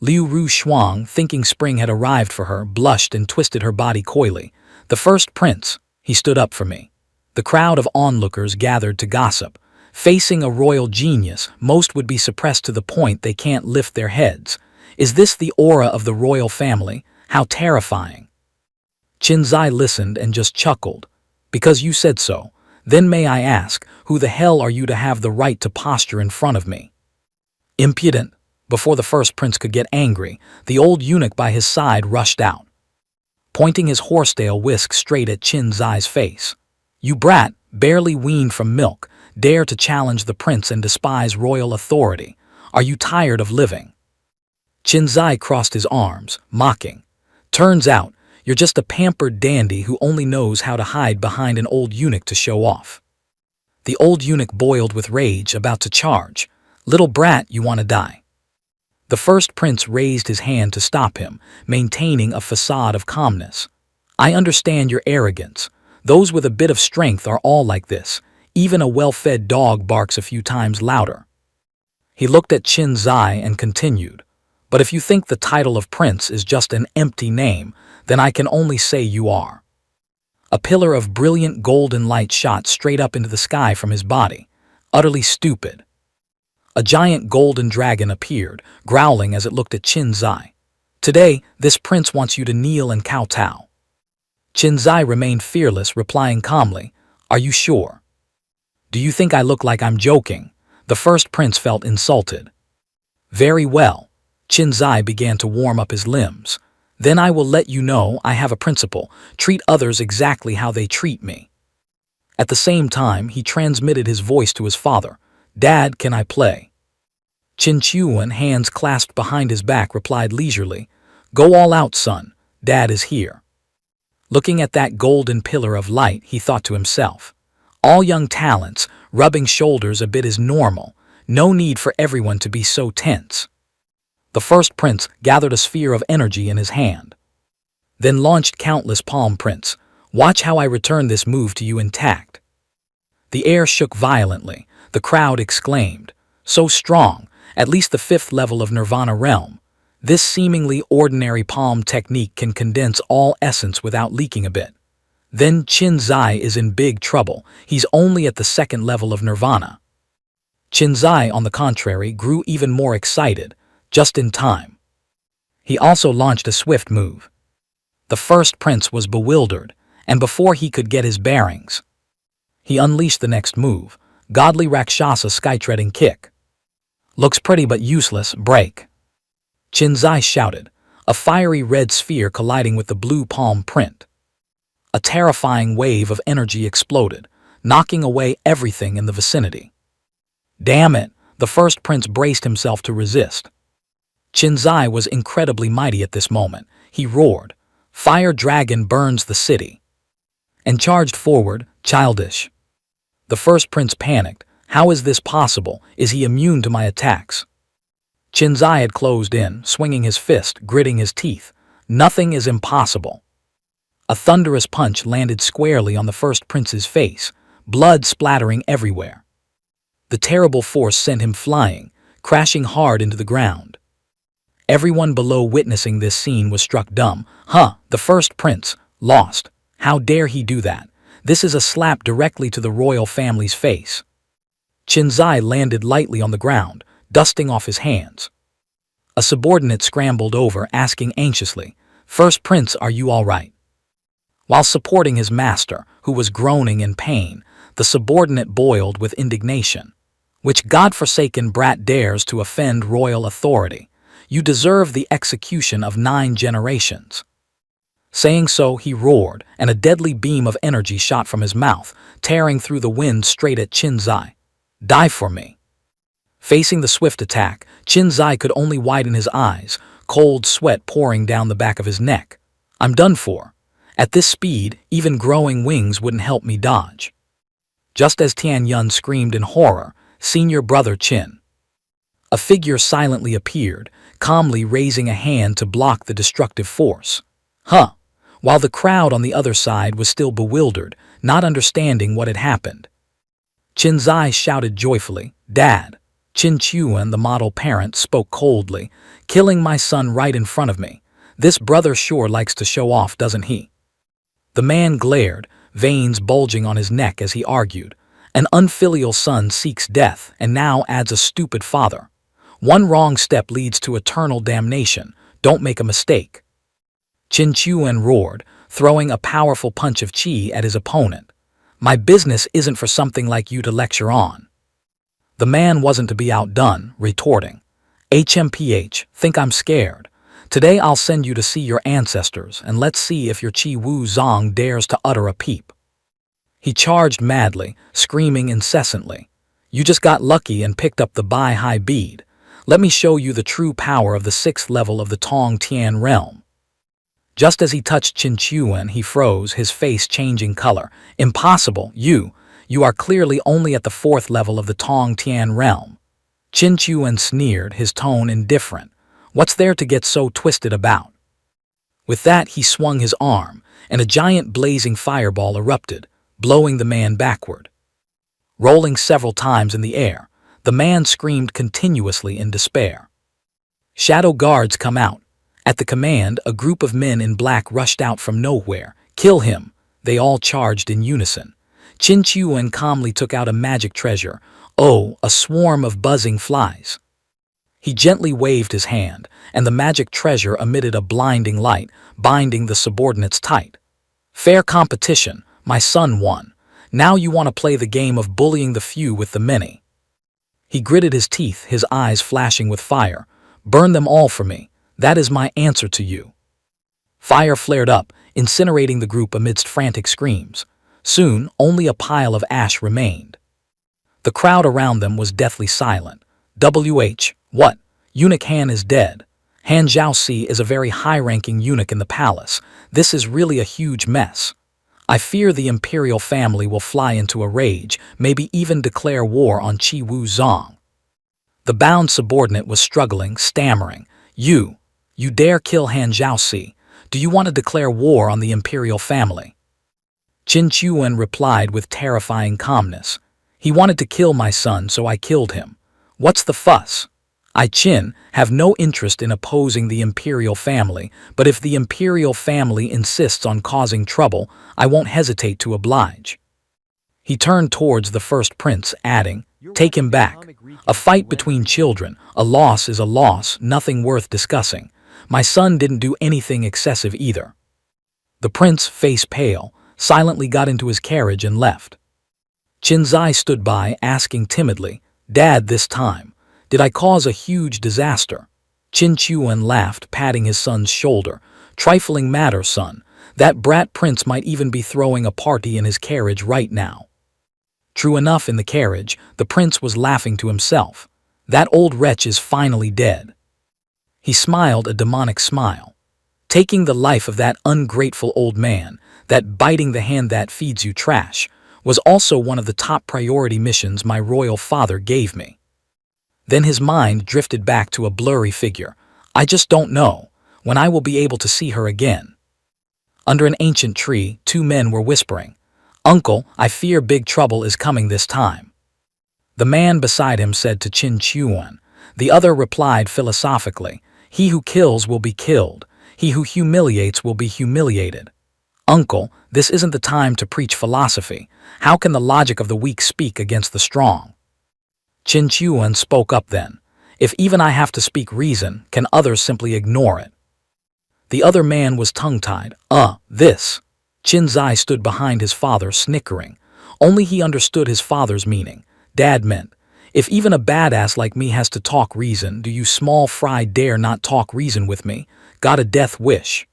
Liu Ru Shuang, thinking spring had arrived for her, blushed and twisted her body coyly. The first prince, he stood up for me. The crowd of onlookers gathered to gossip. Facing a royal genius, most would be suppressed to the point they can't lift their heads. Is this the aura of the royal family? How terrifying. Qin Zai listened and just chuckled. Because you said so. Then may I ask, who the hell are you to have the right to posture in front of me? Impudent. Before the first prince could get angry, the old eunuch by his side rushed out, pointing his horsetail whisk straight at Qin Zai's face. You brat, barely weaned from milk, dare to challenge the prince and despise royal authority. Are you tired of living? Qin Zai crossed his arms, mocking. Turns out, you're just a pampered dandy who only knows how to hide behind an old eunuch to show off. The old eunuch boiled with rage, about to charge. Little brat, you want to die. The first prince raised his hand to stop him, maintaining a facade of calmness. I understand your arrogance. Those with a bit of strength are all like this. Even a well-fed dog barks a few times louder. He looked at Qin Zai and continued. But if you think the title of prince is just an empty name, then I can only say you are. A pillar of brilliant golden light shot straight up into the sky from his body. Utterly stupid. A giant golden dragon appeared, growling as it looked at Qin Zai. Today, this prince wants you to kneel and kowtow. Qin Zai remained fearless, replying calmly, Are you sure? Do you think I look like I'm joking? The first prince felt insulted. Very well. Qin Zai began to warm up his limbs. Then I will let you know I have a principle. Treat others exactly how they treat me. At the same time, he transmitted his voice to his father. "Dad, can I play?" Qin Chuan, hands clasped behind his back, replied leisurely, "Go all out, son. Dad is here." Looking at that golden pillar of light, he thought to himself, all young talents, rubbing shoulders a bit is normal. No need for everyone to be so tense. The first prince gathered a sphere of energy in his hand, then launched countless palm prints. "Watch how I return this move to you intact." The air shook violently. The crowd exclaimed, "So strong, at least the 5th level of Nirvana realm. This seemingly ordinary palm technique can condense all essence without leaking a bit." Then Qin Zai is in big trouble. He's only at the 2nd level of Nirvana. Qin Zai, on the contrary, grew even more excited, just in time. He also launched a swift move. The first prince was bewildered, and before he could get his bearings, he unleashed the next move, Godly Rakshasa Skytreading Kick. "Looks pretty but useless, break." Qin Zai shouted, a fiery red sphere colliding with the blue palm print. A terrifying wave of energy exploded, knocking away everything in the vicinity. "Damn it!" The first prince braced himself to resist. Qin Zai was incredibly mighty at this moment. He roared, "Fire Dragon burns the city," and charged forward, childish. The first prince panicked. How is this possible? Is he immune to my attacks? Qin Zai had closed in, swinging his fist, gritting his teeth. Nothing is impossible. A thunderous punch landed squarely on the first prince's face, blood splattering everywhere. The terrible force sent him flying, crashing hard into the ground. Everyone below witnessing this scene was struck dumb. The first prince, lost. How dare he do that? This is a slap directly to the royal family's face. Qin Zai landed lightly on the ground, dusting off his hands. A subordinate scrambled over, asking anxiously, "First prince, are you all right?" While supporting his master, who was groaning in pain, the subordinate boiled with indignation. "Which godforsaken brat dares to offend royal authority? You deserve the execution of 9 generations." Saying so, he roared, and a deadly beam of energy shot from his mouth, tearing through the wind straight at Qin Zai. "Die for me." Facing the swift attack, Qin Zai could only widen his eyes, cold sweat pouring down the back of his neck. "I'm done for. At this speed, even growing wings wouldn't help me dodge." Just as Tian Yun screamed in horror, "Senior brother Qin." A figure silently appeared, calmly raising a hand to block the destructive force. While the crowd on the other side was still bewildered, not understanding what had happened. Qin Zai shouted joyfully, "Dad!" Qin Chuan, the model parent, spoke coldly, "Killing my son right in front of me. This brother sure likes to show off, doesn't he?" The man glared, veins bulging on his neck as he argued, "An unfilial son seeks death and now adds a stupid father. One wrong step leads to eternal damnation. Don't make a mistake." Qin Chuan roared, throwing a powerful punch of qi at his opponent. "My business isn't for something like you to lecture on." The man wasn't to be outdone, retorting, "HMPH, think I'm scared? Today I'll send you to see your ancestors, and let's see if your Qi Wu Zong dares to utter a peep." He charged madly, screaming incessantly, "You just got lucky and picked up the Bai Hai bead. Let me show you the true power of the 6th level of the Tong Tian realm." Just as he touched Qin Chuan, he froze, his face changing color. "Impossible, you are clearly only at the 4th level of the Tong Tian realm." Qin Chuan sneered, his tone indifferent. "What's there to get so twisted about?" With that, he swung his arm, and a giant blazing fireball erupted, blowing the man backward. Rolling several times in the air, the man screamed continuously in despair. Shadow guards come out. At the command, a group of men in black rushed out from nowhere. "Kill him!" They all charged in unison. Qin Chuan calmly took out a magic treasure. A swarm of buzzing flies. He gently waved his hand, and the magic treasure emitted a blinding light, binding the subordinates tight. "Fair competition, my son won. Now you want to play the game of bullying the few with the many." He gritted his teeth, his eyes flashing with fire. "Burn them all for me. That is my answer to you." Fire flared up, incinerating the group amidst frantic screams. Soon, only a pile of ash remained. The crowd around them was deathly silent. What? Eunuch Han is dead. Han Zhaoxi is a very high-ranking eunuch in the palace. This is really a huge mess. I fear the imperial family will fly into a rage, maybe even declare war on Qi Wu Zong. The bound subordinate was struggling, stammering. You dare kill Han Zhaoxi? Do you want to declare war on the imperial family? Qin Chuan replied with terrifying calmness. He wanted to kill my son, so I killed him. What's the fuss? I, Qin, have no interest in opposing the imperial family, but if the imperial family insists on causing trouble, I won't hesitate to oblige. He turned towards the first prince, adding, take him back. A fight between children, a loss is a loss, nothing worth discussing. My son didn't do anything excessive either. The prince, face pale, silently got into his carriage and left. Qin Zai stood by, asking timidly, Dad, this time, did I cause a huge disaster? Qin Chuan laughed, patting his son's shoulder. Trifling matter, son. That brat prince might even be throwing a party in his carriage right now. True enough, in the carriage, the prince was laughing to himself. That old wretch is finally dead. He smiled a demonic smile. Taking the life of that ungrateful old man, that biting the hand that feeds you trash, was also one of the top priority missions my royal father gave me. Then his mind drifted back to a blurry figure. I just don't know when I will be able to see her again. Under an ancient tree, two men were whispering. Uncle, I fear big trouble is coming this time. The man beside him said to Qin Chuan. The other replied philosophically, he who kills will be killed. He who humiliates will be humiliated. Uncle, this isn't the time to preach philosophy. How can the logic of the weak speak against the strong? Qin Chuan spoke up then. If even I have to speak reason, can others simply ignore it? The other man was tongue-tied. This. Qin Zai stood behind his father, snickering. Only he understood his father's meaning. Dad meant, if even a badass like me has to talk reason, do you small fry dare not talk reason with me? Got a death wish.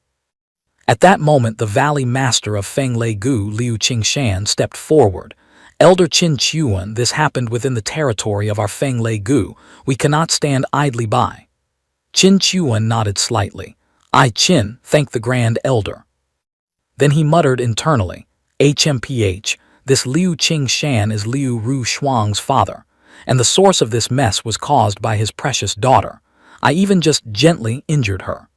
At that moment, the valley master of Feng Lei Gu, Liu Qingshan, stepped forward. Elder Qin Chuan, this happened within the territory of our Feng Lei Gu. We cannot stand idly by. Qin Chuan nodded slightly. I, Qin, thank the Grand Elder. Then he muttered internally, HMPH, this Liu Qingshan is Liu Ru Shuang's father, and the source of this mess was caused by his precious daughter. I even just gently injured her.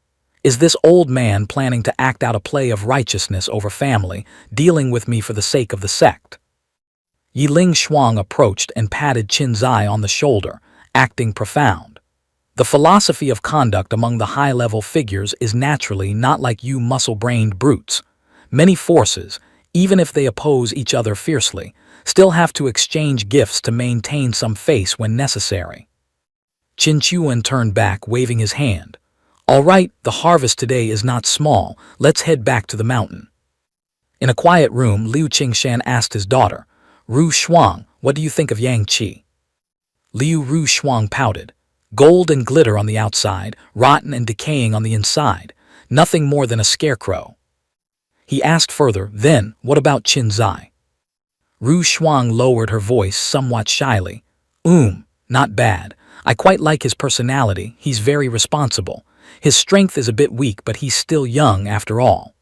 Is this old man planning to act out a play of righteousness over family, dealing with me for the sake of the sect? Yiling Shuang approached and patted Qin Zai on the shoulder, acting profound. The philosophy of conduct among the high-level figures is naturally not like you muscle-brained brutes. Many forces, even if they oppose each other fiercely, still have to exchange gifts to maintain some face when necessary. Qin Chuan turned back, waving his hand. All right, the harvest today is not small. Let's head back to the mountain. In a quiet room, Liu Qingshan asked his daughter, Ru Shuang, what do you think of Yang Qi? Liu Ru Shuang pouted. Gold and glitter on the outside, rotten and decaying on the inside. Nothing more than a scarecrow. He asked further, then, what about Qin Zai? Ru Shuang lowered her voice somewhat shyly. Not bad. I quite like his personality. He's very responsible. His strength is a bit weak, but he's still young after all.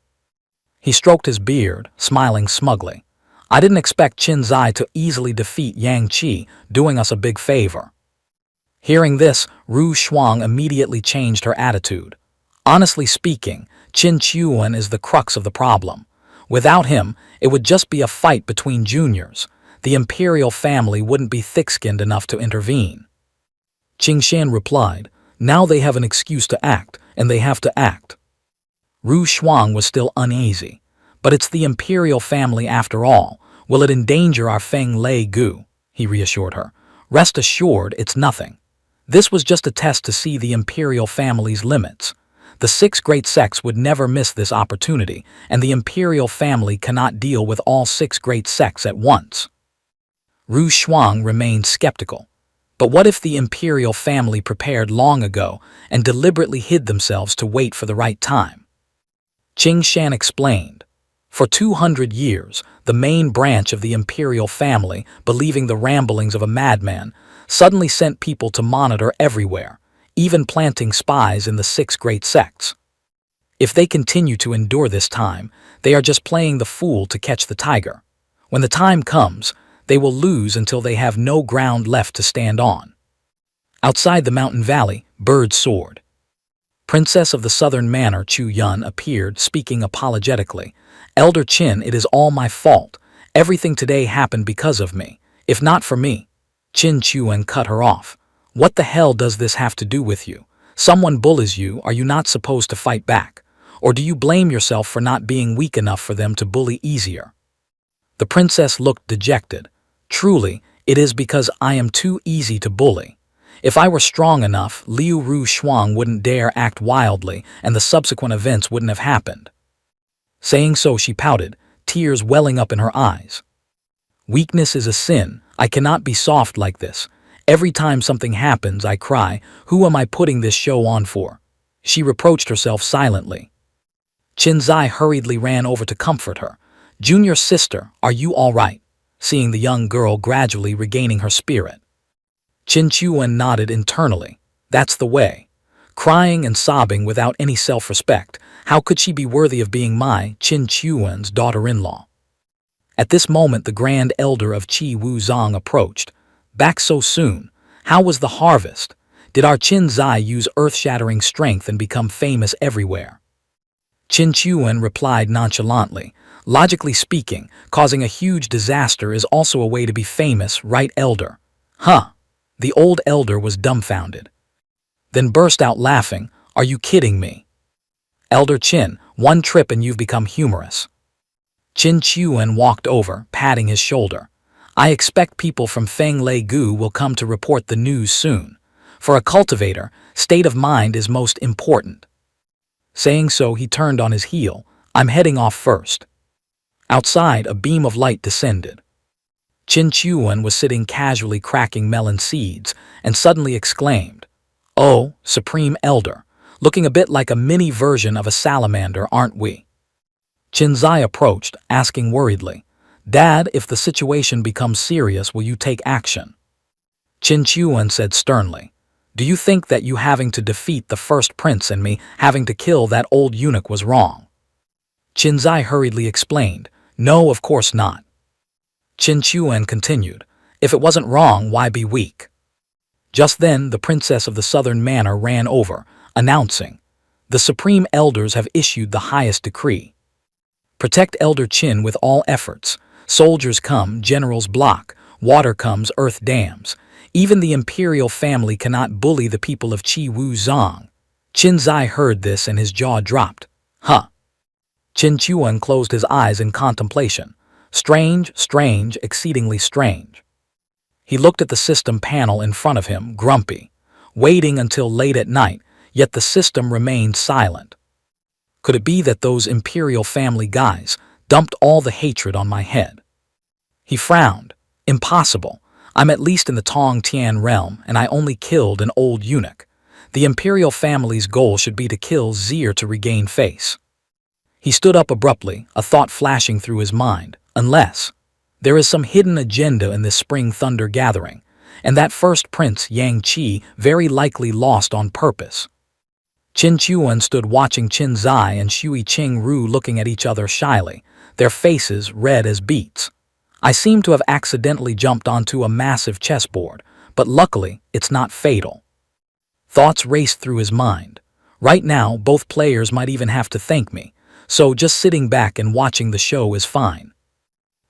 He stroked his beard, smiling smugly. I didn't expect Qin Zai to easily defeat Yang Qi, doing us a big favor. Hearing this, Ru Shuang immediately changed her attitude. Honestly speaking, Qin Chuan is the crux of the problem. Without him, it would just be a fight between juniors. The imperial family wouldn't be thick-skinned enough to intervene. Qingshan replied, now they have an excuse to act, and they have to act. Ru Shuang was still uneasy. But it's the imperial family after all. Will it endanger our Feng Lei Gu? He reassured her. Rest assured, it's nothing. This was just a test to see the imperial family's limits. The 6 great sects would never miss this opportunity, and the imperial family cannot deal with all 6 great sects at once. Ru Shuang remained skeptical. But what if the imperial family prepared long ago and deliberately hid themselves to wait for the right time? Qingshan explained. For 200 years, the main branch of the imperial family, believing the ramblings of a madman, suddenly sent people to monitor everywhere, even planting spies in the 6 great sects. If they continue to endure this time, they are just playing the fool to catch the tiger. When the time comes, they will lose until they have no ground left to stand on. Outside the mountain valley, birds soared. Princess of the Southern Manor Chu Yun appeared, speaking apologetically. Elder Qin, it is all my fault. Everything today happened because of me. If not for me. Qin Chuan cut her off. What the hell does this have to do with you? Someone bullies you, are you not supposed to fight back? Or do you blame yourself for not being weak enough for them to bully easier? The princess looked dejected. Truly, it is because I am too easy to bully. If I were strong enough, Liu Ru Shuang wouldn't dare act wildly and the subsequent events wouldn't have happened. Saying so, she pouted, tears welling up in her eyes. Weakness is a sin. I cannot be soft like this. Every time something happens, I cry, who am I putting this show on for? She reproached herself silently. Qin Zai hurriedly ran over to comfort her. Junior sister, are you all right? Seeing the young girl gradually regaining her spirit. Qin Chuan nodded internally. That's the way. Crying and sobbing without any self-respect, how could she be worthy of being my, Qin Chuan's, daughter-in-law? At this moment the grand elder of Qi Wuzong approached. Back so soon? How was the harvest? Did our Qin Zai use earth-shattering strength and become famous everywhere? Qin Chuan replied nonchalantly. Logically speaking, causing a huge disaster is also a way to be famous, right, elder? Huh? The old elder was dumbfounded. Then burst out laughing. Are you kidding me? Elder Qin, one trip and you've become humorous. Qin Chuan walked over, patting his shoulder. I expect people from Feng Lei Gu will come to report the news soon. For a cultivator, state of mind is most important. Saying so, he turned on his heel. I'm heading off first. Outside, a beam of light descended. Qin Chuan was sitting casually cracking melon seeds and suddenly exclaimed, Oh, Supreme Elder, looking a bit like a mini version of a salamander, aren't we? Qin Zai approached, asking worriedly, Dad, if the situation becomes serious, will you take action? Qin Chuan said sternly, Do you think that you having to defeat the first prince and me having to kill that old eunuch was wrong? Qin Zai hurriedly explained, No, of course not. Qin Chuan continued, If it wasn't wrong, why be weak? Just then, the princess of the Southern Manor ran over, announcing, The Supreme Elders have issued the highest decree. Protect Elder Qin with all efforts. Soldiers come, generals block, water comes, earth dams. Even the imperial family cannot bully the people of Qi Wuzong. Qin Zai heard this and his jaw dropped. Huh. Qin Chuan closed his eyes in contemplation. Strange, strange, exceedingly strange. He looked at the system panel in front of him, grumpy, waiting until late at night, yet the system remained silent. Could it be that those imperial family guys dumped all the hatred on my head? He frowned. Impossible. I'm at least in the Tong Tian realm, and I only killed an old eunuch. The imperial family's goal should be to kill Zir to regain face. He stood up abruptly, a thought flashing through his mind. Unless there is some hidden agenda in this spring thunder gathering, and that first prince Yang Qi very likely lost on purpose. Qin Chuan stood watching Qin Zai and Shui Qing Ru looking at each other shyly, their faces red as beets. I seem to have accidentally jumped onto a massive chessboard, but luckily it's not fatal. Thoughts raced through his mind. Right now, both players might even have to thank me, so just sitting back and watching the show is fine.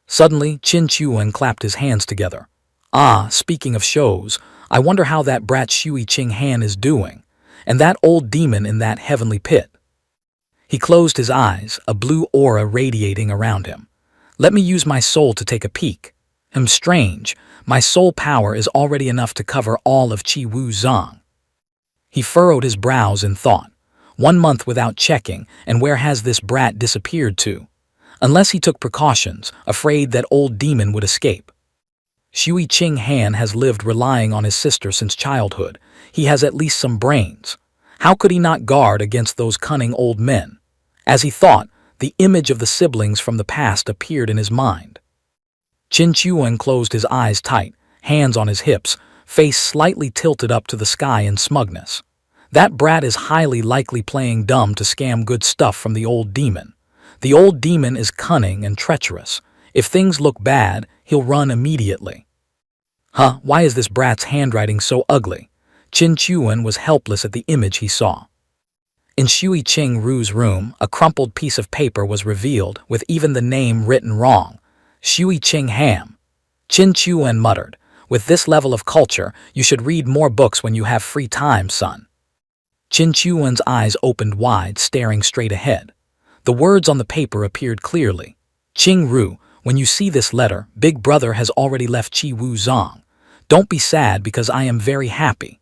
Suddenly, Qin Chuan clapped his hands together. Ah, speaking of shows, I wonder how that brat Shui Qing Han is doing, and that old demon in that heavenly pit. He closed his eyes, a blue aura radiating around him. Let me use my soul to take a peek. Strange, my soul power is already enough to cover all of Qi Wuzong. He furrowed his brows in thought. 1 month without checking, and where has this brat disappeared to? Unless he took precautions, afraid that old demon would escape. Shui Qing Han has lived relying on his sister since childhood. He has at least some brains. How could he not guard against those cunning old men? As he thought, The image of the siblings from the past appeared in his mind. Qin Chuan closed his eyes tight, hands on his hips, face slightly tilted up to the sky in smugness. That brat is highly likely playing dumb to scam good stuff from the old demon. The old demon is cunning and treacherous. If things look bad, he'll run immediately. Huh, why is this brat's handwriting so ugly? Qin Chuan was helpless at the image he saw. In Shui Qing Ru's room, a crumpled piece of paper was revealed with even the name written wrong. Shui Qing Ham. Qin Chuan muttered, "With this level of culture, you should read more books when you have free time, son." Qin Chuan's eyes opened wide, staring straight ahead. The words on the paper appeared clearly. "Qing Ru, when you see this letter, Big Brother has already left Qi Wu Zong. Don't be sad because I am very happy.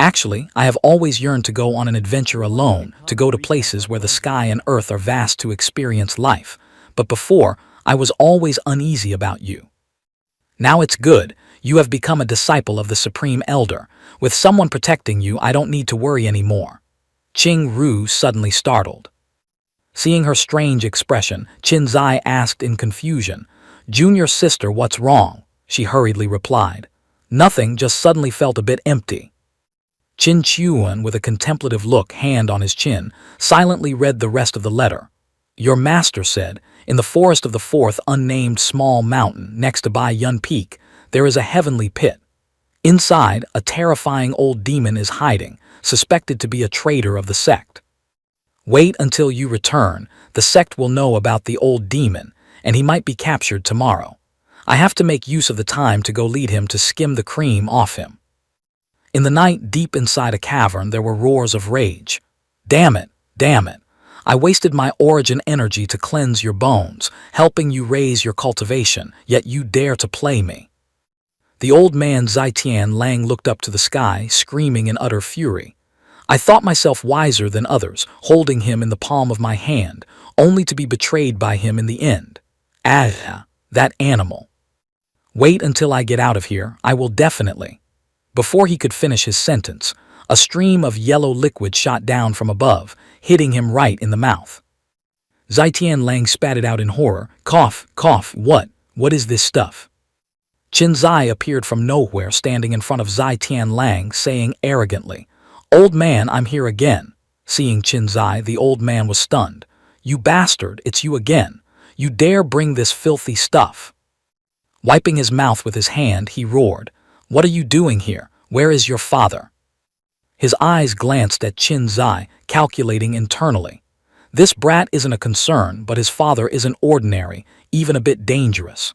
Actually, I have always yearned to go on an adventure alone, to go to places where the sky and earth are vast to experience life. But before, I was always uneasy about you. Now it's good. You have become a disciple of the Supreme Elder. With someone protecting you, I don't need to worry anymore." Qing Ru suddenly startled. Seeing her strange expression, Qin Zai asked in confusion, "Junior sister, what's wrong?" She hurriedly replied, "Nothing, just suddenly felt a bit empty." Qin Chuan, with a contemplative look, hand on his chin, silently read the rest of the letter. "Your master said, in the forest of the fourth unnamed small mountain next to Bai Yun Peak, there is a heavenly pit. Inside, a terrifying old demon is hiding, suspected to be a traitor of the sect. Wait until you return, the sect will know about the old demon, and he might be captured tomorrow. I have to make use of the time to go lead him to skim the cream off him." In the night, deep inside a cavern, there were roars of rage. Damn it! Damn it! I wasted my origin energy to cleanse your bones, helping you raise your cultivation, yet you dare to play me." The old man Zhaitian Lang looked up to the sky, screaming in utter fury. "I thought myself wiser than others, holding him in the palm of my hand, only to be betrayed by him in the end. Ah, that animal. Wait until I get out of here, I will definitely." Before he could finish his sentence, a stream of yellow liquid shot down from above, hitting him right in the mouth. Zhaitian Lang spat it out in horror. "Cough, cough, what is this stuff?" Qin Zai appeared from nowhere, standing in front of Zhaitian Lang, saying arrogantly, "Old man, I'm here again." Seeing Qin Zai, the old man was stunned. "You bastard, it's you again. You dare bring this filthy stuff." Wiping his mouth with his hand, he roared, "What are you doing here? Where is your father?" His eyes glanced at Qin Zai, calculating internally. This brat isn't a concern, but his father isn't ordinary, even a bit dangerous.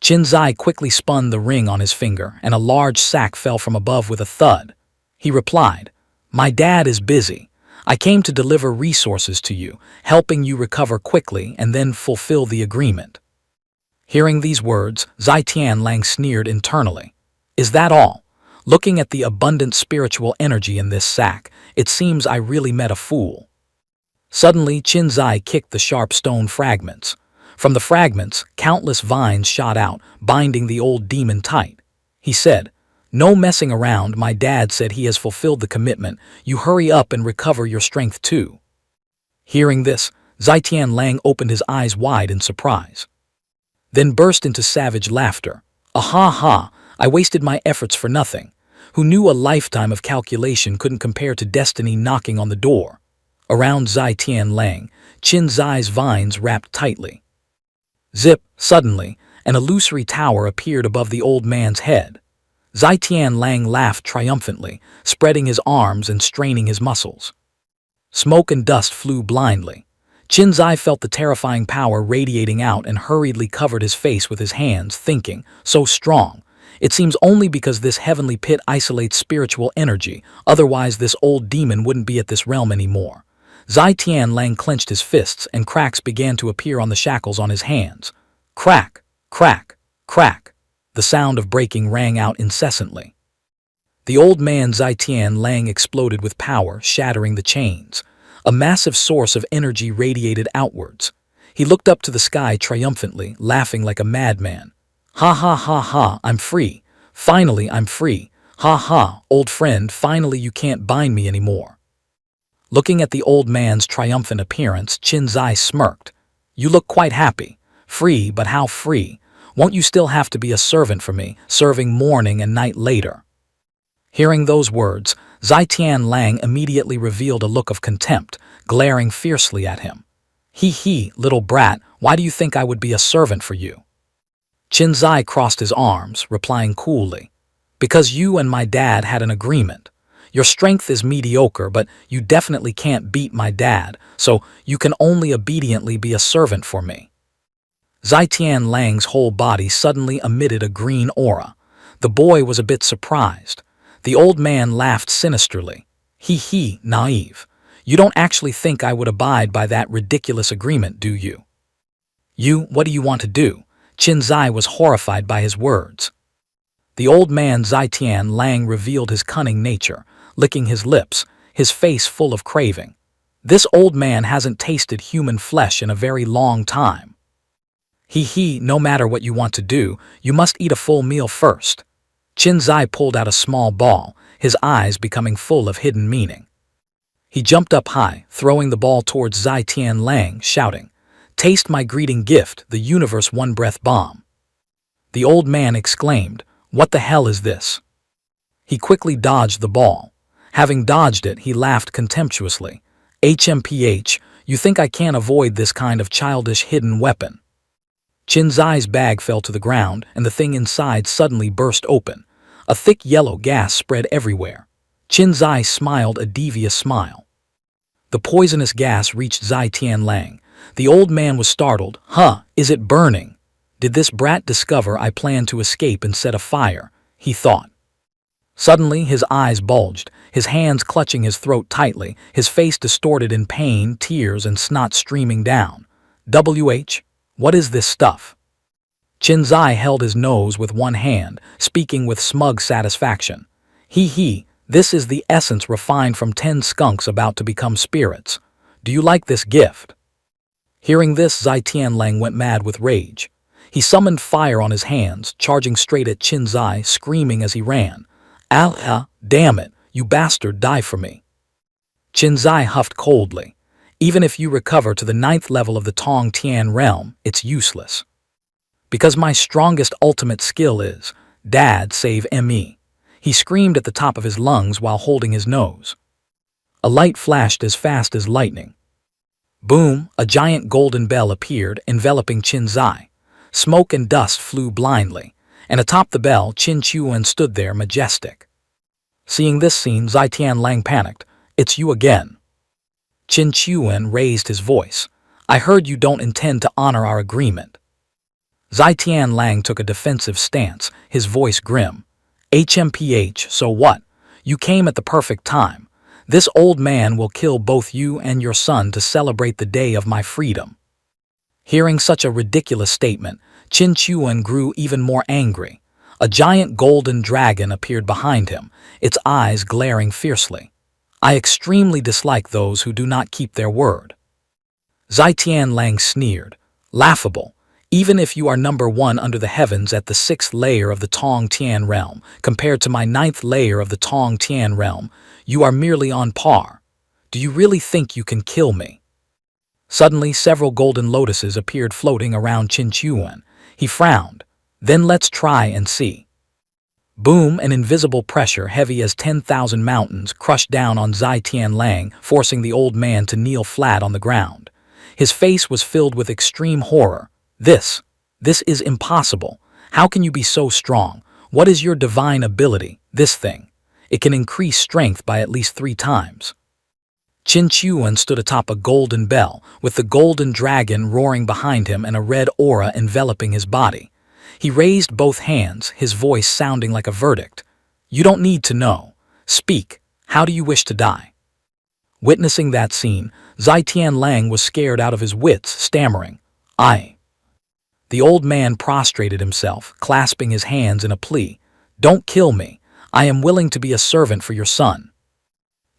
Qin Zai quickly spun the ring on his finger, and a large sack fell from above with a thud. He replied, "My dad is busy. I came to deliver resources to you, helping you recover quickly and then fulfill the agreement." Hearing these words, Zhaitian Lang sneered internally. "Is that all? Looking at the abundant spiritual energy in this sack, it seems I really met a fool." Suddenly, Qin Zai kicked the sharp stone fragments. From the fragments, countless vines shot out, binding the old demon tight. He said, "No messing around, my dad said he has fulfilled the commitment. You hurry up and recover your strength too." Hearing this, Zhaitian Lang opened his eyes wide in surprise. Then burst into savage laughter. "Ah ha, I wasted my efforts for nothing. Who knew a lifetime of calculation couldn't compare to destiny knocking on the door?" Around Zhaitian Lang, Qin Zai's vines wrapped tightly. Zip! Suddenly, an illusory tower appeared above the old man's head. Zhaitian Lang laughed triumphantly, spreading his arms and straining his muscles. Smoke and dust flew blindly. Qin Zai felt the terrifying power radiating out and hurriedly covered his face with his hands, thinking, "So strong. It seems only because this heavenly pit isolates spiritual energy, otherwise this old demon wouldn't be at this realm anymore." Zhaitian Lang clenched his fists and cracks began to appear on the shackles on his hands. Crack, crack, crack. The sound of breaking rang out incessantly. The old man Zhaitian Lang exploded with power, shattering the chains. A massive source of energy radiated outwards. He looked up to the sky triumphantly, laughing like a madman. "Ha ha ha ha, I'm free. Finally, I'm free. Ha ha, old friend, finally you can't bind me anymore." Looking at the old man's triumphant appearance, Qinzai smirked. You look quite happy. Free, but how free? Won't you still have to be a servant for me, serving morning and night later? Hearing those words, Zai Tianlang immediately revealed a look of contempt, glaring fiercely at him. He, little brat, why do you think I would be a servant for you? Qinzai crossed his arms, replying coolly. Because you and my dad had an agreement. Your strength is mediocre, but you definitely can't beat my dad, so you can only obediently be a servant for me. Zai Tianlang's whole body suddenly emitted a green aura. The boy was a bit surprised. The old man laughed sinisterly. Naive. You don't actually think I would abide by that ridiculous agreement, do you? What do you want to do? Qinzai was horrified by his words. The old man Zai Tianlang revealed his cunning nature, licking his lips, his face full of craving. This old man hasn't tasted human flesh in a very long time. No matter what you want to do, you must eat a full meal first. Qinzai pulled out a small ball, his eyes becoming full of hidden meaning. He jumped up high, throwing the ball towards Zai Tianlang, shouting, Taste my greeting gift, the universe one-breath bomb. The old man exclaimed, What the hell is this? He quickly dodged the ball. Having dodged it, he laughed contemptuously. HMPH, you think I can't avoid this kind of childish hidden weapon? Qinzai's bag fell to the ground, and the thing inside suddenly burst open. A thick yellow gas spread everywhere. Qinzai smiled a devious smile. The poisonous gas reached Zai Tianlang. The old man was startled. Is it burning? Did this brat discover I plan to escape and set a fire? He thought. Suddenly, his eyes bulged, his hands clutching his throat tightly, his face distorted in pain, tears, and snot streaming down. What is this stuff? Qinzai held his nose with one hand, speaking with smug satisfaction. This is the essence refined from 10 skunks about to become spirits. Do you like this gift? Hearing this, Zai Tianlang went mad with rage. He summoned fire on his hands, charging straight at Qinzai, screaming as he ran. Damn it, you bastard, die for me. Qinzai huffed coldly. Even if you recover to the 9th level of the Tong Tian realm, it's useless. Because my strongest ultimate skill is, Dad save me. He screamed at the top of his lungs while holding his nose. A light flashed as fast as lightning. Boom, a giant golden bell appeared, enveloping Qinzai. Smoke and dust flew blindly, and atop the bell, Qin Chuan stood there majestic. Seeing this scene, Zai Tianlang panicked. It's you again. Qin Chuan raised his voice. I heard you don't intend to honor our agreement. Zai Tianlang took a defensive stance, his voice grim. HMPH, so what? You came at the perfect time. This old man will kill both you and your son to celebrate the day of my freedom. Hearing such a ridiculous statement, Qin Chuan grew even more angry. A giant golden dragon appeared behind him, its eyes glaring fiercely. I extremely dislike those who do not keep their word. Zai Tianlang sneered. Laughable. Even if you are number 1 under the heavens at the 6th layer of the Tong Tian realm, compared to my 9th layer of the Tong Tian realm, you are merely on par. Do you really think you can kill me? Suddenly, several golden lotuses appeared floating around Qin Chuan. He frowned. Then let's try and see. Boom, an invisible pressure heavy as 10,000 mountains crushed down on Zai Tianlang, forcing the old man to kneel flat on the ground. His face was filled with extreme horror. This is impossible. How can you be so strong? What is your divine ability, this thing? It can increase strength by at least 3 times. Qin Chuan stood atop a golden bell, with the golden dragon roaring behind him and a red aura enveloping his body. He raised both hands, his voice sounding like a verdict. You don't need to know. Speak. How do you wish to die? Witnessing that scene, Zai Tianlang was scared out of his wits, stammering, The old man prostrated himself, clasping his hands in a plea. Don't kill me. I am willing to be a servant for your son.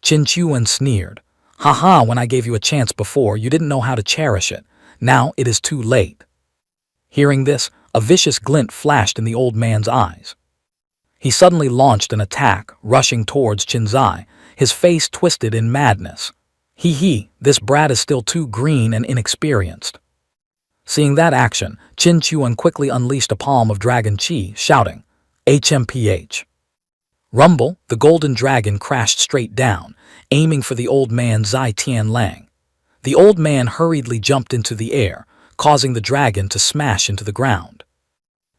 Qin Chuan sneered. When I gave you a chance before, you didn't know how to cherish it. Now it is too late. Hearing this, a vicious glint flashed in the old man's eyes. He suddenly launched an attack, rushing towards Qinzai, his face twisted in madness. Hee, this brat is still too green and inexperienced. Seeing that action, Qin Chuan quickly unleashed a palm of Dragon Chi, shouting, HMPH. Rumble, the golden dragon crashed straight down, aiming for the old man Zai Tianlang. The old man hurriedly jumped into the air, causing the dragon to smash into the ground.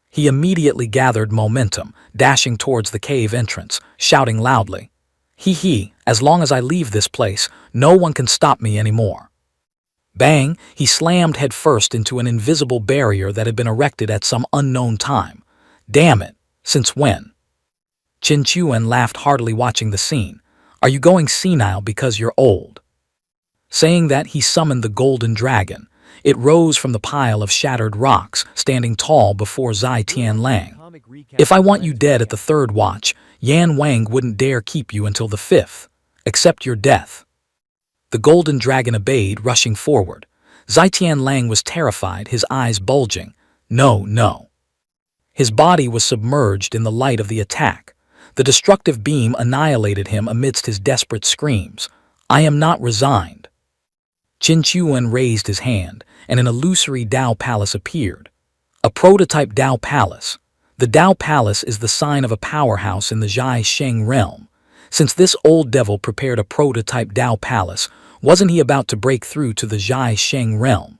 He immediately gathered momentum, dashing towards the cave entrance, shouting loudly, Hee, as long as I leave this place, no one can stop me anymore. Bang, he slammed headfirst into an invisible barrier that had been erected at some unknown time. Damn it, since when? Qin Chuan laughed heartily watching the scene. Are you going senile because you're old? Saying that, he summoned the golden dragon. It rose from the pile of shattered rocks, standing tall before Zai Tianlang. If I want you dead at the third watch, Yan Wang wouldn't dare keep you until the fifth. Accept your death. The golden dragon obeyed, rushing forward. Zai Tianlang was terrified, his eyes bulging. No. His body was submerged in the light of the attack. The destructive beam annihilated him amidst his desperate screams. I am not resigned. Qin Chuan raised his hand, and an illusory Dao Palace appeared. A prototype Dao Palace. The Dao Palace is the sign of a powerhouse in the Zhai Sheng realm. Since this old devil prepared a prototype Dao Palace, wasn't he about to break through to the Zhai Sheng realm?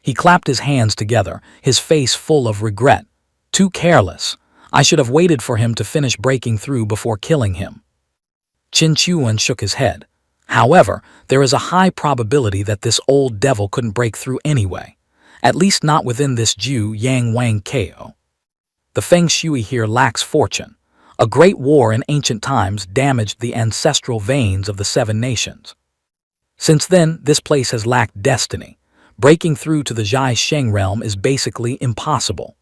He clapped his hands together, his face full of regret. Too careless. I should have waited for him to finish breaking through before killing him. Qin Chuan shook his head. However, there is a high probability that this old devil couldn't break through anyway. At least not within this Ju Yang Wang KO. The Feng Shui here lacks fortune. A great war in ancient times damaged the ancestral veins of the seven nations. Since then, this place has lacked destiny. Breaking through to the Zhai Sheng realm is basically impossible.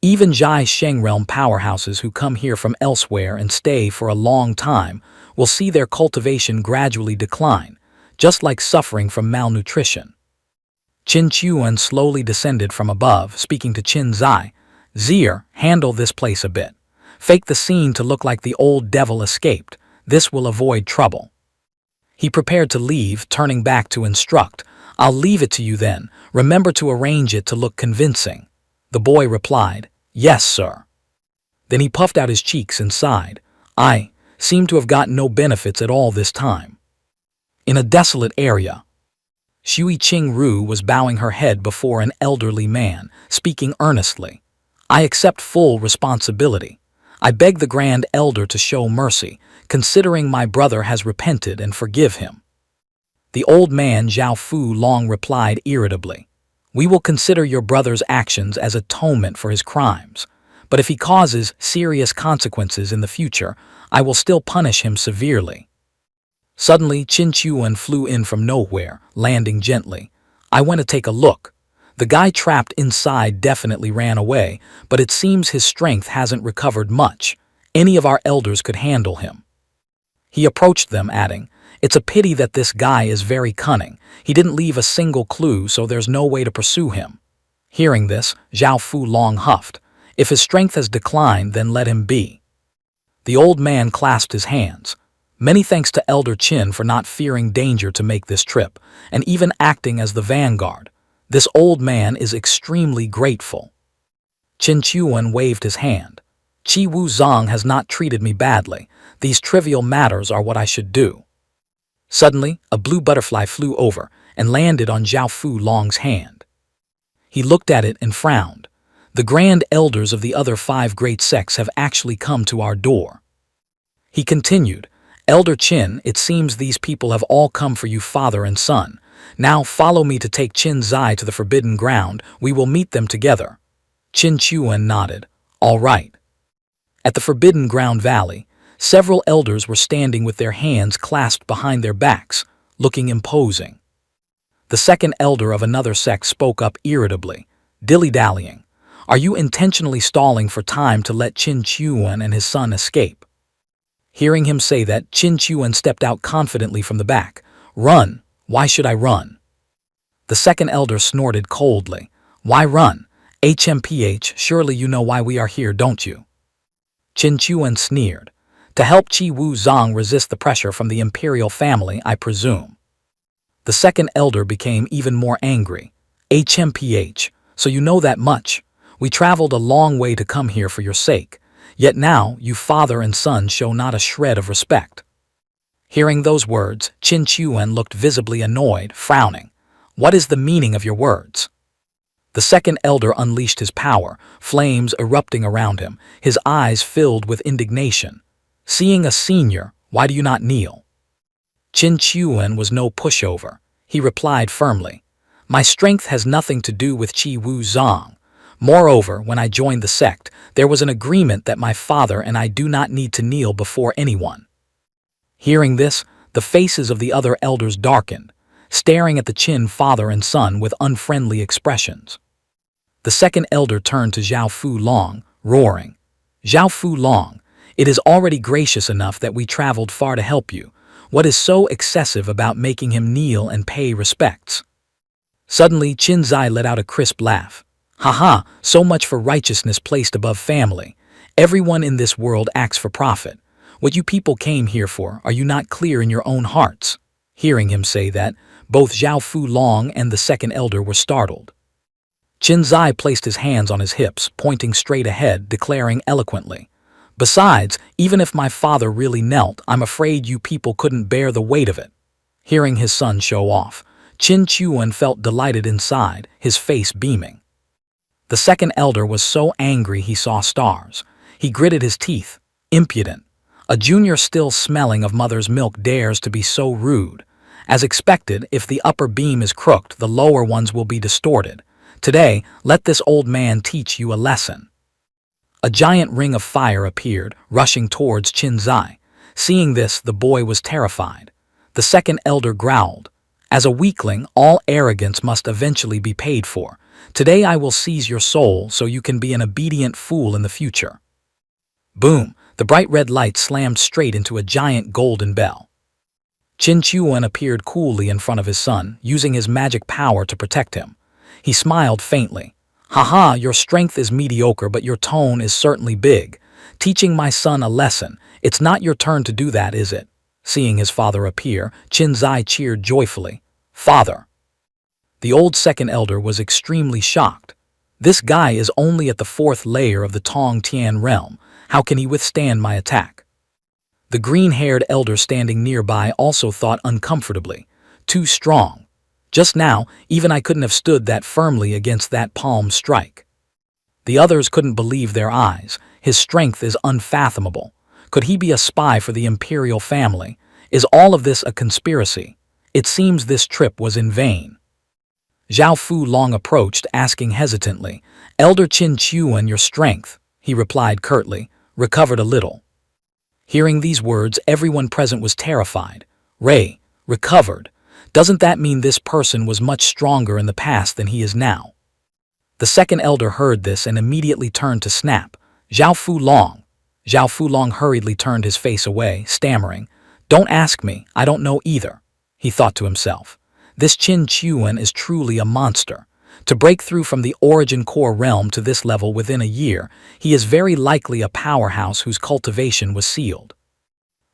Even Zhai Sheng realm powerhouses who come here from elsewhere and stay for a long time will see their cultivation gradually decline, just like suffering from malnutrition. Qin Chuan slowly descended from above, speaking to Qin Zai. Zier, handle this place a bit. Fake the scene to look like the old devil escaped. This will avoid trouble. He prepared to leave, turning back to instruct. I'll leave it to you then. Remember to arrange it to look convincing. The boy replied, Yes, sir. Then he puffed out his cheeks and sighed. I seem to have gotten no benefits at all this time. In a desolate area, Shui Qingru was bowing her head before an elderly man, speaking earnestly. I accept full responsibility. I beg the Grand Elder to show mercy, considering my brother has repented, and forgive him. The old man Zhao Fu Long replied irritably. We will consider your brother's actions as atonement for his crimes, but if he causes serious consequences in the future, I will still punish him severely. Suddenly, Qin Chuan flew in from nowhere, landing gently. I went to take a look. The guy trapped inside definitely ran away, but it seems his strength hasn't recovered much. Any of our elders could handle him. He approached them, adding, It's a pity that this guy is very cunning. He didn't leave a single clue, so there's no way to pursue him. Hearing this, Zhao Fu Long huffed. If his strength has declined, then let him be. The old man clasped his hands. Many thanks to Elder Qin for not fearing danger to make this trip, and even acting as the vanguard. This old man is extremely grateful. Qin Chuan waved his hand. Qi Wu Zong has not treated me badly. These trivial matters are what I should do. Suddenly, a blue butterfly flew over and landed on Zhao Fu Long's hand. He looked at it and frowned. The grand elders of the other 5 great sects have actually come to our door. He continued, Elder Qin, it seems these people have all come for you, father and son. Now follow me to take Qin Zai to the Forbidden Ground. We will meet them together. Qin Chuan nodded. All right. At the Forbidden Ground Valley, several elders were standing with their hands clasped behind their backs, looking imposing. The second elder of another sect spoke up irritably, dilly-dallying. Are you intentionally stalling for time to let Qin Chuan and his son escape? Hearing him say that, Qin Chuan stepped out confidently from the back. Run! Why should I run? The second elder snorted coldly. Why run? HMPH, surely you know why we are here, don't you? Qin Chuan sneered. To help Qi Wu Zong resist the pressure from the imperial family, I presume. The second elder became even more angry. HMPH, so you know that much. We traveled a long way to come here for your sake. Yet now you father and son show not a shred of respect. Hearing those words, Qin Chuan looked visibly annoyed, frowning. What is the meaning of your words? The second elder unleashed his power, flames erupting around him, his eyes filled with indignation. Seeing a senior, why do you not kneel? Qin Chuan was no pushover. He replied firmly, my strength has nothing to do with Qi Wu Zong. Moreover, when I joined the sect, there was an agreement that my father and I do not need to kneel before anyone. Hearing this, the faces of the other elders darkened, staring at the Qin father and son with unfriendly expressions. The second elder turned to Zhao Fu Long, roaring, Zhao Fu Long, it is already gracious enough that we traveled far to help you. What is so excessive about making him kneel and pay respects? Suddenly, Qin Zai let out a crisp laugh. Haha, so much for righteousness placed above family. Everyone in this world acts for profit. What you people came here for, are you not clear in your own hearts? Hearing him say that, both Zhao Fu Long and the second elder were startled. Qin Zai placed his hands on his hips, pointing straight ahead, declaring eloquently, besides, even if my father really knelt, I'm afraid you people couldn't bear the weight of it. Hearing his son show off, Qin Chuan felt delighted inside, his face beaming. The second elder was so angry he saw stars. He gritted his teeth. Impudent. A junior still smelling of mother's milk dares to be so rude. As expected, if the upper beam is crooked, the lower ones will be distorted. Today, let this old man teach you a lesson. A giant ring of fire appeared, rushing towards Qin Zai. Seeing this, the boy was terrified. The second elder growled, as a weakling, all arrogance must eventually be paid for. Today I will seize your soul so you can be an obedient fool in the future. Boom! The bright red light slammed straight into a giant golden bell. Qin Chuan appeared coolly in front of his son, using his magic power to protect him. He smiled faintly. Haha, your strength is mediocre, but your tone is certainly big. Teaching my son a lesson. It's not your turn to do that, is it? Seeing his father appear, Qin Zai cheered joyfully. Father! The old second elder was extremely shocked. This guy is only at the 4th layer of the Tong Tian realm. How can he withstand my attack? The green-haired elder standing nearby also thought uncomfortably. Too strong. Just now, even I couldn't have stood that firmly against that palm strike. The others couldn't believe their eyes. His strength is unfathomable. Could he be a spy for the imperial family? Is all of this a conspiracy? It seems this trip was in vain. Zhao Fu Long approached, asking hesitantly, Elder Qin Chuan, your strength, he replied curtly, recovered a little. Hearing these words, everyone present was terrified. Ray, recovered. Doesn't that mean this person was much stronger in the past than he is now? The second elder heard this and immediately turned to snap. Zhao Fu Long. Zhao Fu Long hurriedly turned his face away, stammering, Don't ask me, I don't know either. He thought to himself. This Qin Chuan is truly a monster. To break through from the origin core realm to this level within a year, he is very likely a powerhouse whose cultivation was sealed.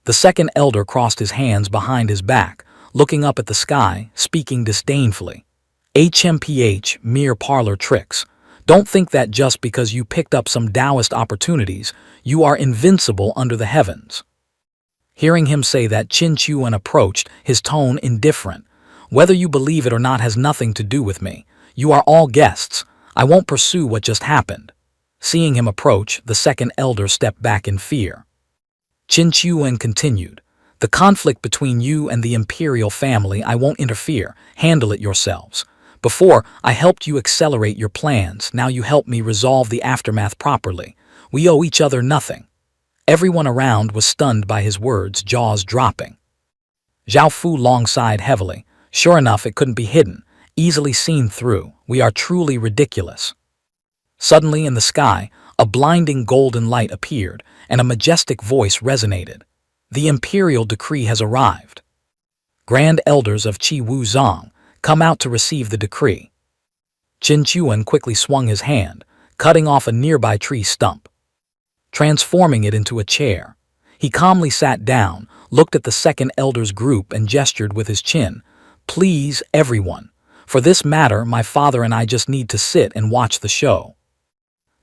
The second elder crossed his hands behind his back, looking up at the sky, speaking disdainfully. HMPH, mere parlor tricks. Don't think that just because you picked up some Taoist opportunities, you are invincible under the heavens. Hearing him say that, Qin Chuan approached, his tone indifferent. Whether you believe it or not has nothing to do with me. You are all guests. I won't pursue what just happened. Seeing him approach, the second elder stepped back in fear. Qin Chuan continued, The conflict between you and the imperial family, I won't interfere. Handle it yourselves. Before, I helped you accelerate your plans. Now you help me resolve the aftermath properly. We owe each other nothing. Everyone around was stunned by his words, jaws dropping. Zhao Fu Long sighed heavily. Sure enough, it couldn't be hidden, easily seen through. We are truly ridiculous. Suddenly in the sky, a blinding golden light appeared, and a majestic voice resonated. The imperial decree has arrived. Grand elders of Qi Wu Zong, come out to receive the decree. Qin Chuan quickly swung his hand, cutting off a nearby tree stump, transforming it into a chair. He calmly sat down, looked at the second elder's group and gestured with his chin. Please, everyone. For this matter, my father and I just need to sit and watch the show."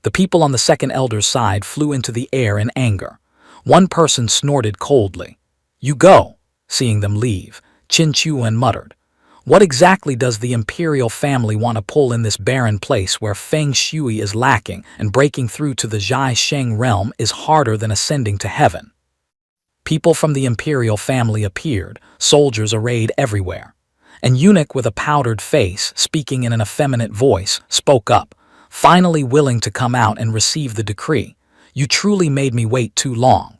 The people on the second elder's side flew into the air in anger. One person snorted coldly. "You go." Seeing them leave, Qin Chuan muttered, "What exactly does the imperial family want to pull in this barren place where feng shui is lacking, and breaking through to the Zhai Sheng realm is harder than ascending to heaven?" People from the imperial family appeared, soldiers arrayed everywhere. An eunuch with a powdered face, speaking in an effeminate voice, spoke up, finally willing to come out and receive the decree. "You truly made me wait too long."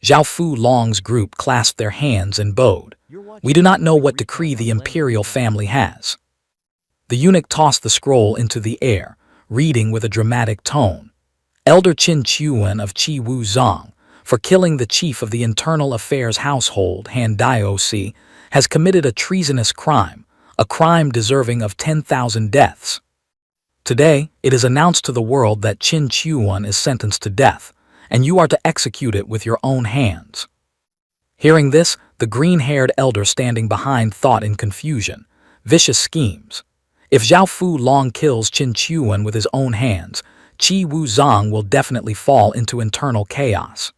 Zhao Fu Long's group clasped their hands and bowed. "We do not know what decree the imperial family has." The eunuch tossed the scroll into the air, reading with a dramatic tone. "Elder Qin Chuan of Qi Wu Zong, for killing the chief of the Internal Affairs Household, Han Dioc, has committed a treasonous crime, a crime deserving of 10,000 deaths. Today, it is announced to the world that Qin Chuan is sentenced to death, and you are to execute it with your own hands." Hearing this, the green-haired elder standing behind thought in confusion. Vicious schemes. If Zhao Fu Long kills Qin Chuan with his own hands, Qi Wu Zong will definitely fall into internal chaos.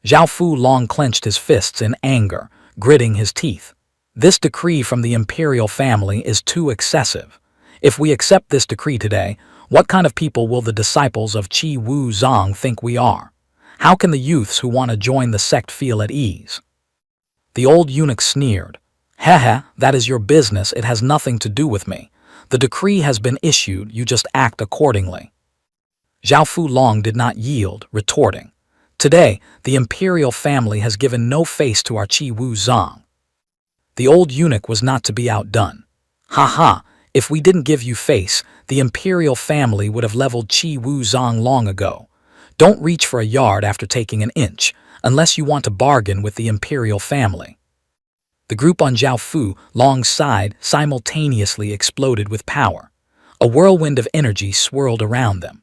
Zhao Fu Long clenched his fists in anger, gritting his teeth. This decree from the imperial family is too excessive. If we accept this decree today, what kind of people will the disciples of Qi Wu Zong think we are? How can the youths who want to join the sect feel at ease? The old eunuch sneered. "Heh, that is your business, it has nothing to do with me. The decree has been issued, you just act accordingly." Zhao Fu Long did not yield, retorting, "Today, the imperial family has given no face to our Qi Wu Zong." The old eunuch was not to be outdone. "Ha ha, if we didn't give you face, the imperial family would have leveled Qi Wu Zong long ago. Don't reach for a yard after taking an inch, unless you want to bargain with the imperial family." The group on Zhao Fu Long's side simultaneously exploded with power. A whirlwind of energy swirled around them.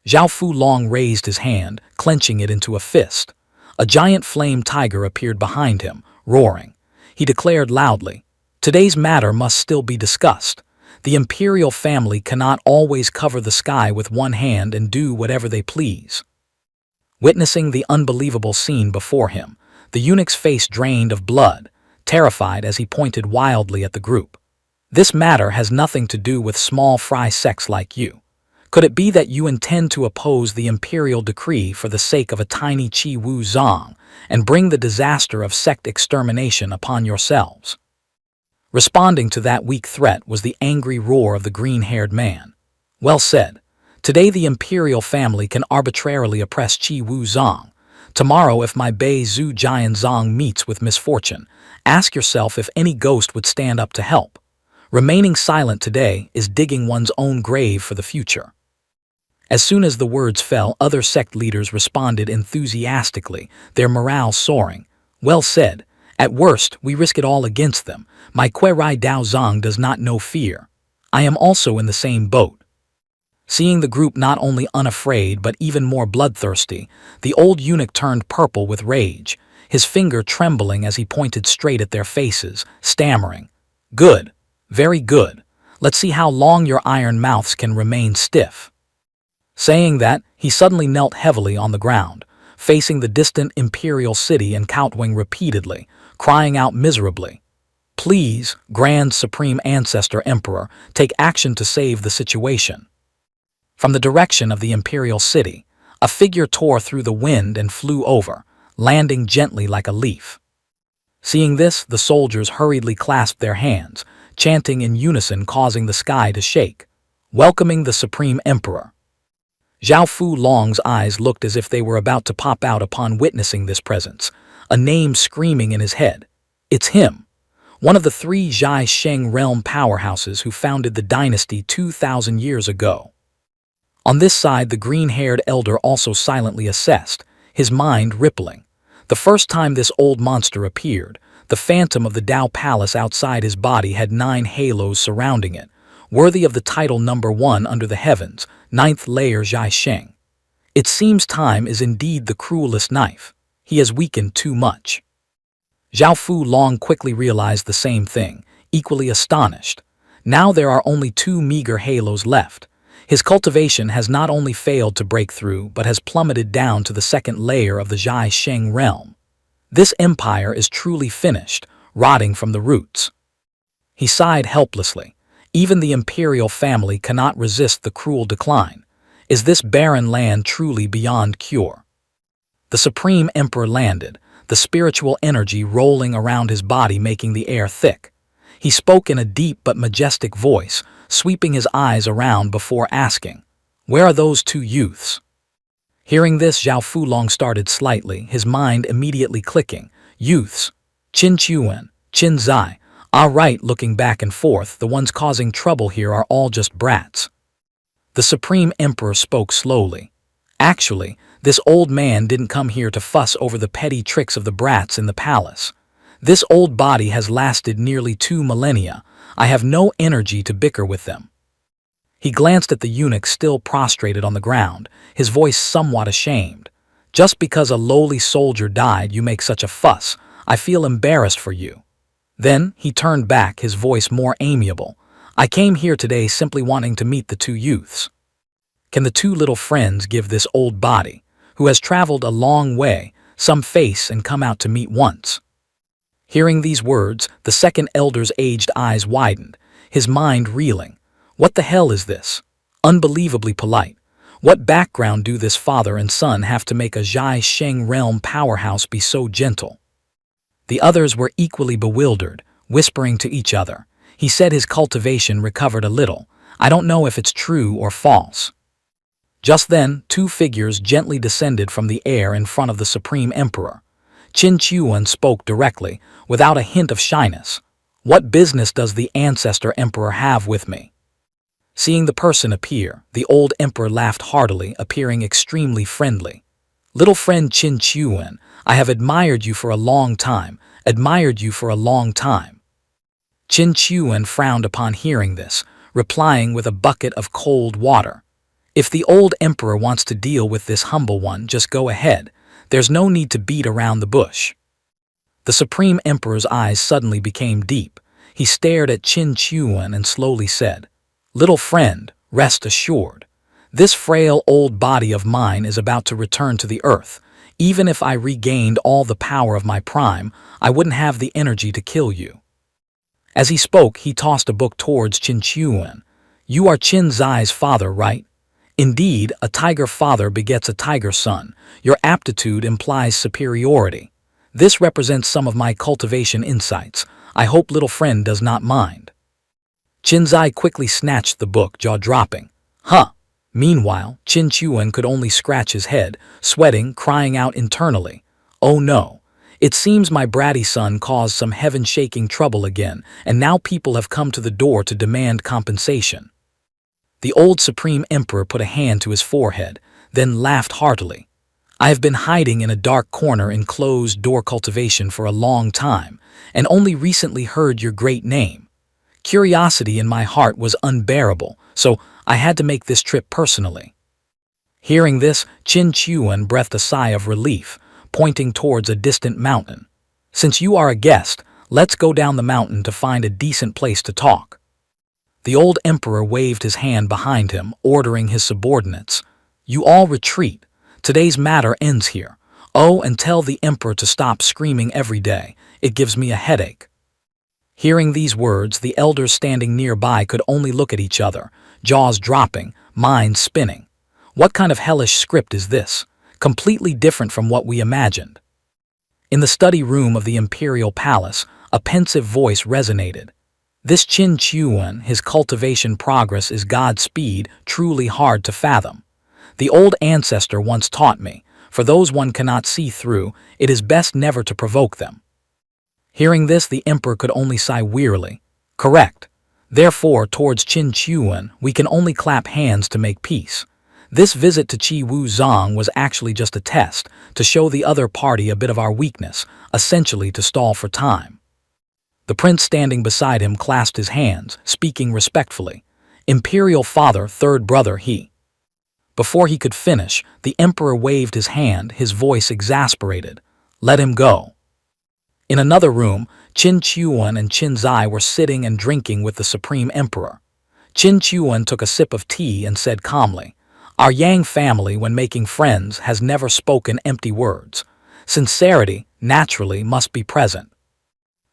Zhao Fu Long raised his hand, clenching it into a fist. A giant flame tiger appeared behind him, roaring. He declared loudly, "Today's matter must still be discussed. The imperial family cannot always cover the sky with one hand and do whatever they please." Witnessing the unbelievable scene before him, the eunuch's face drained of blood, terrified as he pointed wildly at the group. "This matter has nothing to do with small fry sects like you. Could it be that you intend to oppose the imperial decree for the sake of a tiny Qi Wu Zong and bring the disaster of sect extermination upon yourselves?" Responding to that weak threat was the angry roar of the green-haired man. "Well said. Today the imperial family can arbitrarily oppress Qi Wu Zong. Tomorrow, if my Bei Zhu Jian Zong meets with misfortune, ask yourself if any ghost would stand up to help. Remaining silent today is digging one's own grave for the future." As soon as the words fell, other sect leaders responded enthusiastically, their morale soaring. "Well said. At worst, we risk it all against them. My Kuei Dao Zong does not know fear. I am also in the same boat." Seeing the group not only unafraid but even more bloodthirsty, the old eunuch turned purple with rage, his finger trembling as he pointed straight at their faces, stammering, "Good, very good. Let's see how long your iron mouths can remain stiff." Saying that, he suddenly knelt heavily on the ground, facing the distant imperial city and kowtowing repeatedly, crying out miserably, "Please, Grand Supreme Ancestor Emperor, take action to save the situation." From the direction of the imperial city, a figure tore through the wind and flew over, landing gently like a leaf. Seeing this, the soldiers hurriedly clasped their hands, chanting in unison, causing the sky to shake, welcoming the Supreme Emperor. Zhao Fu Long's eyes looked as if they were about to pop out upon witnessing this presence, a name screaming in his head. It's him, one of the three Zhai Sheng realm powerhouses who founded the dynasty 2,000 years ago. On this side, the green-haired elder also silently assessed, his mind rippling. The first time this old monster appeared, the phantom of the Dao Palace outside his body had 9 halos surrounding it, worthy of the title number 1 under the heavens, 9th layer Zhai Sheng. It seems time is indeed the cruelest knife. He has weakened too much. Zhao Fu Long quickly realized the same thing, equally astonished. Now there are only 2 meager halos left. His cultivation has not only failed to break through, but has plummeted down to the second layer of the Zhai Sheng realm. This empire is truly finished, rotting from the roots. He sighed helplessly. Even the imperial family cannot resist the cruel decline. Is this barren land truly beyond cure? The Supreme Emperor landed, the spiritual energy rolling around his body making the air thick. He spoke in a deep but majestic voice, sweeping his eyes around before asking, "Where are those 2 youths?" Hearing this, Zhao Fulong started slightly, his mind immediately clicking. Youths. Qin Chuan, Qin Zai. Ah, right, looking back and forth, the ones causing trouble here are all just brats. The Supreme Emperor spoke slowly. Actually, this old man didn't come here to fuss over the petty tricks of the brats in the palace. This old body has lasted nearly 2 millennia. I have no energy to bicker with them. He glanced at the eunuch still prostrated on the ground, his voice somewhat ashamed. Just because a lowly soldier died, you make such a fuss. I feel embarrassed for you. Then he turned back, his voice more amiable. I came here today simply wanting to meet the 2 youths. Can the 2 little friends give this old body, who has traveled a long way, some face and come out to meet once? Hearing these words, the second elder's aged eyes widened, his mind reeling. What the hell is this? Unbelievably polite. What background do this father and son have to make a Zhai Sheng realm powerhouse be so gentle? The others were equally bewildered, whispering to each other. He said his cultivation recovered a little. I don't know if it's true or false. Just then, 2 figures gently descended from the air in front of the Supreme Emperor. Qin Chuan spoke directly, without a hint of shyness. What business does the ancestor emperor have with me? Seeing the person appear, the old emperor laughed heartily, appearing extremely friendly. Little friend Qin Chuan, I have admired you for a long time, Qin Chuan frowned upon hearing this, replying with a bucket of cold water. If the old emperor wants to deal with this humble one, just go ahead. There's no need to beat around the bush. The Supreme Emperor's eyes suddenly became deep. He stared at Qin Chuan and slowly said, Little friend, rest assured. This frail old body of mine is about to return to the earth. Even if I regained all the power of my prime, I wouldn't have the energy to kill you. As he spoke, he tossed a book towards Qin Chuan. You are Qin Zai's father, right? Indeed, a tiger father begets a tiger son. Your aptitude implies superiority. This represents some of my cultivation insights. I hope little friend does not mind. Qin Zai quickly snatched the book, jaw dropping. Huh. Meanwhile, Qin Chuan could only scratch his head, sweating, crying out internally. Oh no. It seems my bratty son caused some heaven-shaking trouble again, and now people have come to the door to demand compensation. The old Supreme Emperor put a hand to his forehead, then laughed heartily. I have been hiding in a dark corner in closed-door cultivation for a long time, and only recently heard your great name. Curiosity in my heart was unbearable, so I had to make this trip personally. Hearing this, Qin Chuan breathed a sigh of relief, pointing towards a distant mountain. Since you are a guest, let's go down the mountain to find a decent place to talk. The old emperor waved his hand behind him, ordering his subordinates. You all retreat. Today's matter ends here. Oh, and tell the emperor to stop screaming every day. It gives me a headache. Hearing these words, the elders standing nearby could only look at each other, jaws dropping, minds spinning. What kind of hellish script is this? Completely different from what we imagined. In the study room of the imperial palace, a pensive voice resonated. This Qin Chuan, his cultivation progress is Godspeed, truly hard to fathom. The old ancestor once taught me, for those one cannot see through, it is best never to provoke them. Hearing this, the emperor could only sigh wearily. Correct. Therefore, towards Qin Chuan, we can only clap hands to make peace. This visit to Qi Wu Zong was actually just a test, to show the other party a bit of our weakness, essentially to stall for time. The prince standing beside him clasped his hands, speaking respectfully. Imperial father, third brother, he. Before he could finish, the emperor waved his hand, his voice exasperated. Let him go. In another room, Qin Chuan and Qin Zai were sitting and drinking with the Supreme Emperor. Qin Chuan took a sip of tea and said calmly, "Our Yang family, when making friends, has never spoken empty words. Sincerity, naturally, must be present."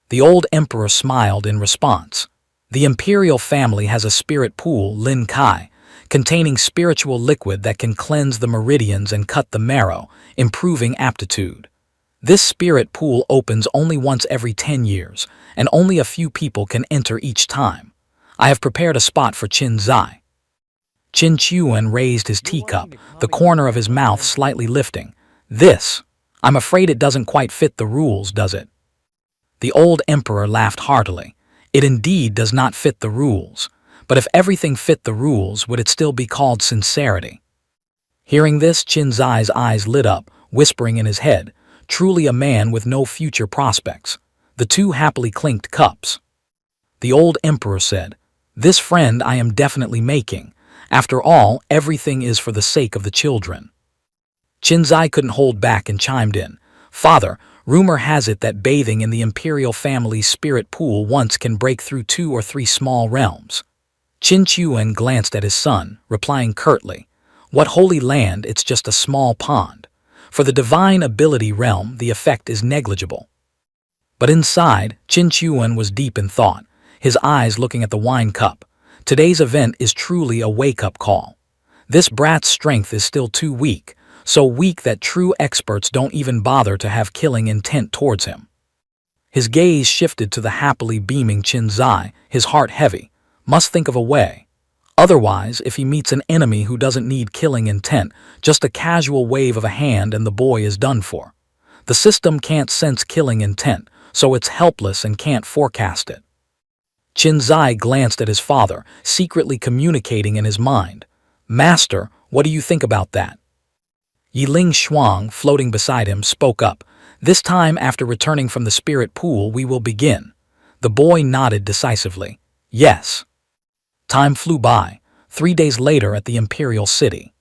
The old emperor smiled in response. The imperial family has a spirit pool, Lin Kai, containing spiritual liquid that can cleanse the meridians and cut the marrow, improving aptitude. This spirit pool opens only once every 10 years, and only a few people can enter each time. I have prepared a spot for Qin Zai. Qin Chuan raised his teacup, the corner of his mouth slightly lifting. I'm afraid it doesn't quite fit the rules, does it?" The old emperor laughed heartily. It indeed does not fit the rules. But if everything fit the rules, would it still be called sincerity? Hearing this, Qin Zai's eyes lit up, whispering in his head, "Truly a man with no future prospects." The two happily clinked cups. The old emperor said, "This friend I am definitely making. After all, everything is for the sake of the children." Qin Zai couldn't hold back and chimed in, "Father, rumor has it that bathing in the imperial family's spirit pool once can break through 2 or 3 small realms." Qin Chuan glanced at his son, replying curtly, "What holy land, it's just a small pond. For the divine ability realm, the effect is negligible." But inside, Qin Chuan was deep in thought, his eyes looking at the wine cup. Today's event is truly a wake-up call. This brat's strength is still too weak, so weak that true experts don't even bother to have killing intent towards him. His gaze shifted to the happily beaming Qin Zai, his heart heavy. Must think of a way. Otherwise, if he meets an enemy who doesn't need killing intent, just a casual wave of a hand and the boy is done for. The system can't sense killing intent, so it's helpless and can't forecast it. Qin Zai glanced at his father, secretly communicating in his mind. "Master, what do you think about that?" Yiling Shuang, floating beside him, spoke up. "This time after returning from the spirit pool, we will begin." The boy nodded decisively. "Yes." Time flew by. 3 days later at the imperial city.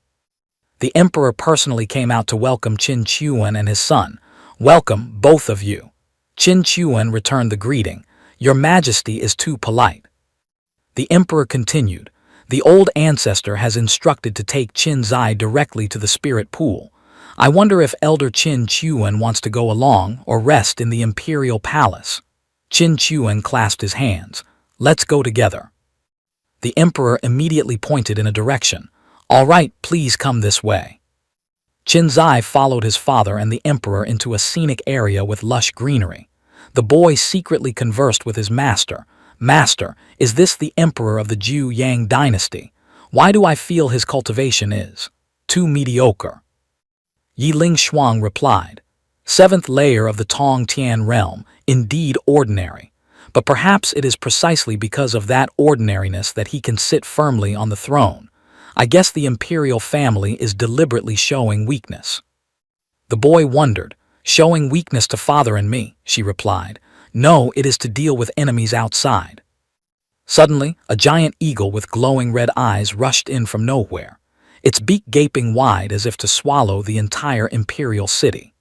The emperor personally came out to welcome Qin Chuan and his son. "Welcome, both of you." Qin Chuan returned the greeting. "Your Majesty is too polite." The emperor continued. "The old ancestor has instructed to take Qin Zai directly to the spirit pool. I wonder if Elder Qin Chuan wants to go along or rest in the imperial palace." Qin Chuan clasped his hands. "Let's go together." The emperor immediately pointed in a direction. "All right, please come this way." Qin Zai followed his father and the emperor into a scenic area with lush greenery. The boy secretly conversed with his master. "Master, is this the emperor of the Zhu Yang dynasty? Why do I feel his cultivation is too mediocre?" Yiling Shuang replied, "7th layer of the Tong Tian realm, indeed ordinary. But perhaps it is precisely because of that ordinariness that he can sit firmly on the throne. I guess the imperial family is deliberately showing weakness." The boy wondered. "Showing weakness to father and me," she replied. "No, it is to deal with enemies outside." Suddenly, a giant eagle with glowing red eyes rushed in from nowhere, its beak gaping wide as if to swallow the entire imperial city.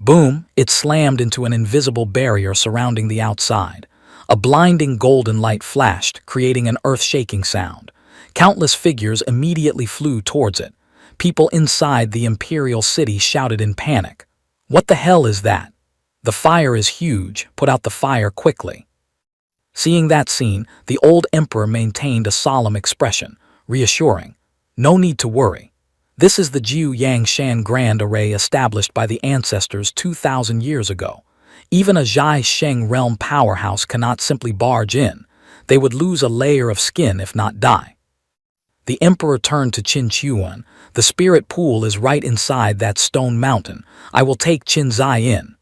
Boom! It slammed into an invisible barrier surrounding the outside. A blinding golden light flashed, creating an earth-shaking sound. Countless figures immediately flew towards it. People inside the imperial city shouted in panic. "What the hell is that? The fire is huge, put out the fire quickly." Seeing that scene, the old emperor maintained a solemn expression, reassuring. "No need to worry. This is the Zhu Yangshan Grand Array established by the ancestors 2,000 years ago. Even a Zhai Sheng realm powerhouse cannot simply barge in. They would lose a layer of skin if not die." The emperor turned to Qin Chuan. "The spirit pool is right inside that stone mountain. I will take Qin Zai in."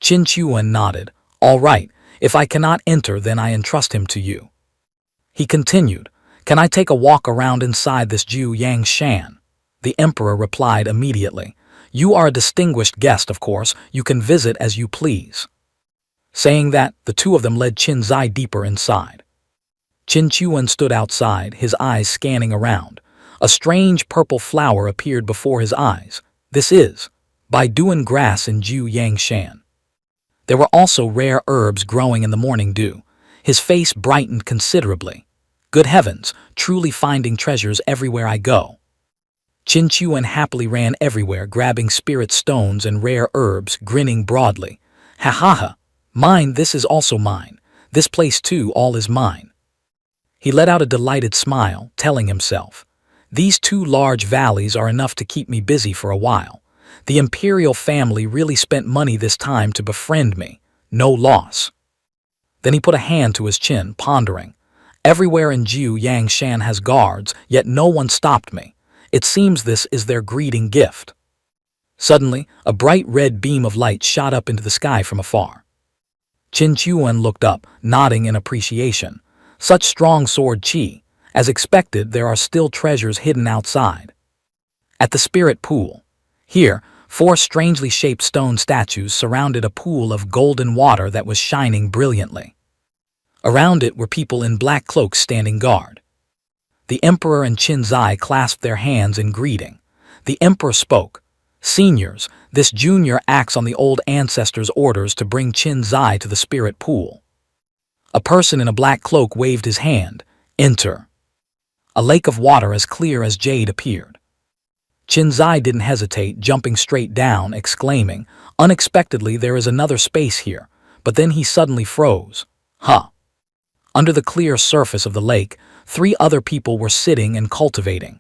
Qin Chuan nodded. "All right, if I cannot enter, then I entrust him to you." He continued, "Can I take a walk around inside this Zhu Yangshan?" The emperor replied immediately. "You are a distinguished guest, of course. You can visit as you please." Saying that, the two of them led Qin Zai deeper inside. Qin Chuan stood outside, his eyes scanning around. A strange purple flower appeared before his eyes. "This is Baiduan grass in Zhu Yangshan." There were also rare herbs growing in the morning dew. His face brightened considerably. Good heavens, truly finding treasures everywhere I go. Qin Chuan happily ran everywhere, grabbing spirit stones and rare herbs, grinning broadly. Ha ha ha! Mine, this is also mine. This place too, all is mine. He let out a delighted smile, telling himself, these two large valleys are enough to keep me busy for a while. The imperial family really spent money this time to befriend me. No loss. Then he put a hand to his chin, pondering. Everywhere in Jiu Yangshan has guards, yet no one stopped me. It seems this is their greeting gift. Suddenly, a bright red beam of light shot up into the sky from afar. Qin Chuan looked up, nodding in appreciation. Such strong sword qi. As expected, there are still treasures hidden outside. At the spirit pool. Here, 4 strangely shaped stone statues surrounded a pool of golden water that was shining brilliantly. Around it were people in black cloaks standing guard. The Emperor and Qin Zai clasped their hands in greeting. The Emperor spoke. Seniors, this junior acts on the old ancestors' orders to bring Qin Zai to the spirit pool. A person in a black cloak waved his hand. Enter. A lake of water as clear as jade appeared. Qin Zai didn't hesitate, jumping straight down, exclaiming, unexpectedly, there is another space here. But then he suddenly froze. Huh. Under the clear surface of the lake, 3 other people were sitting and cultivating.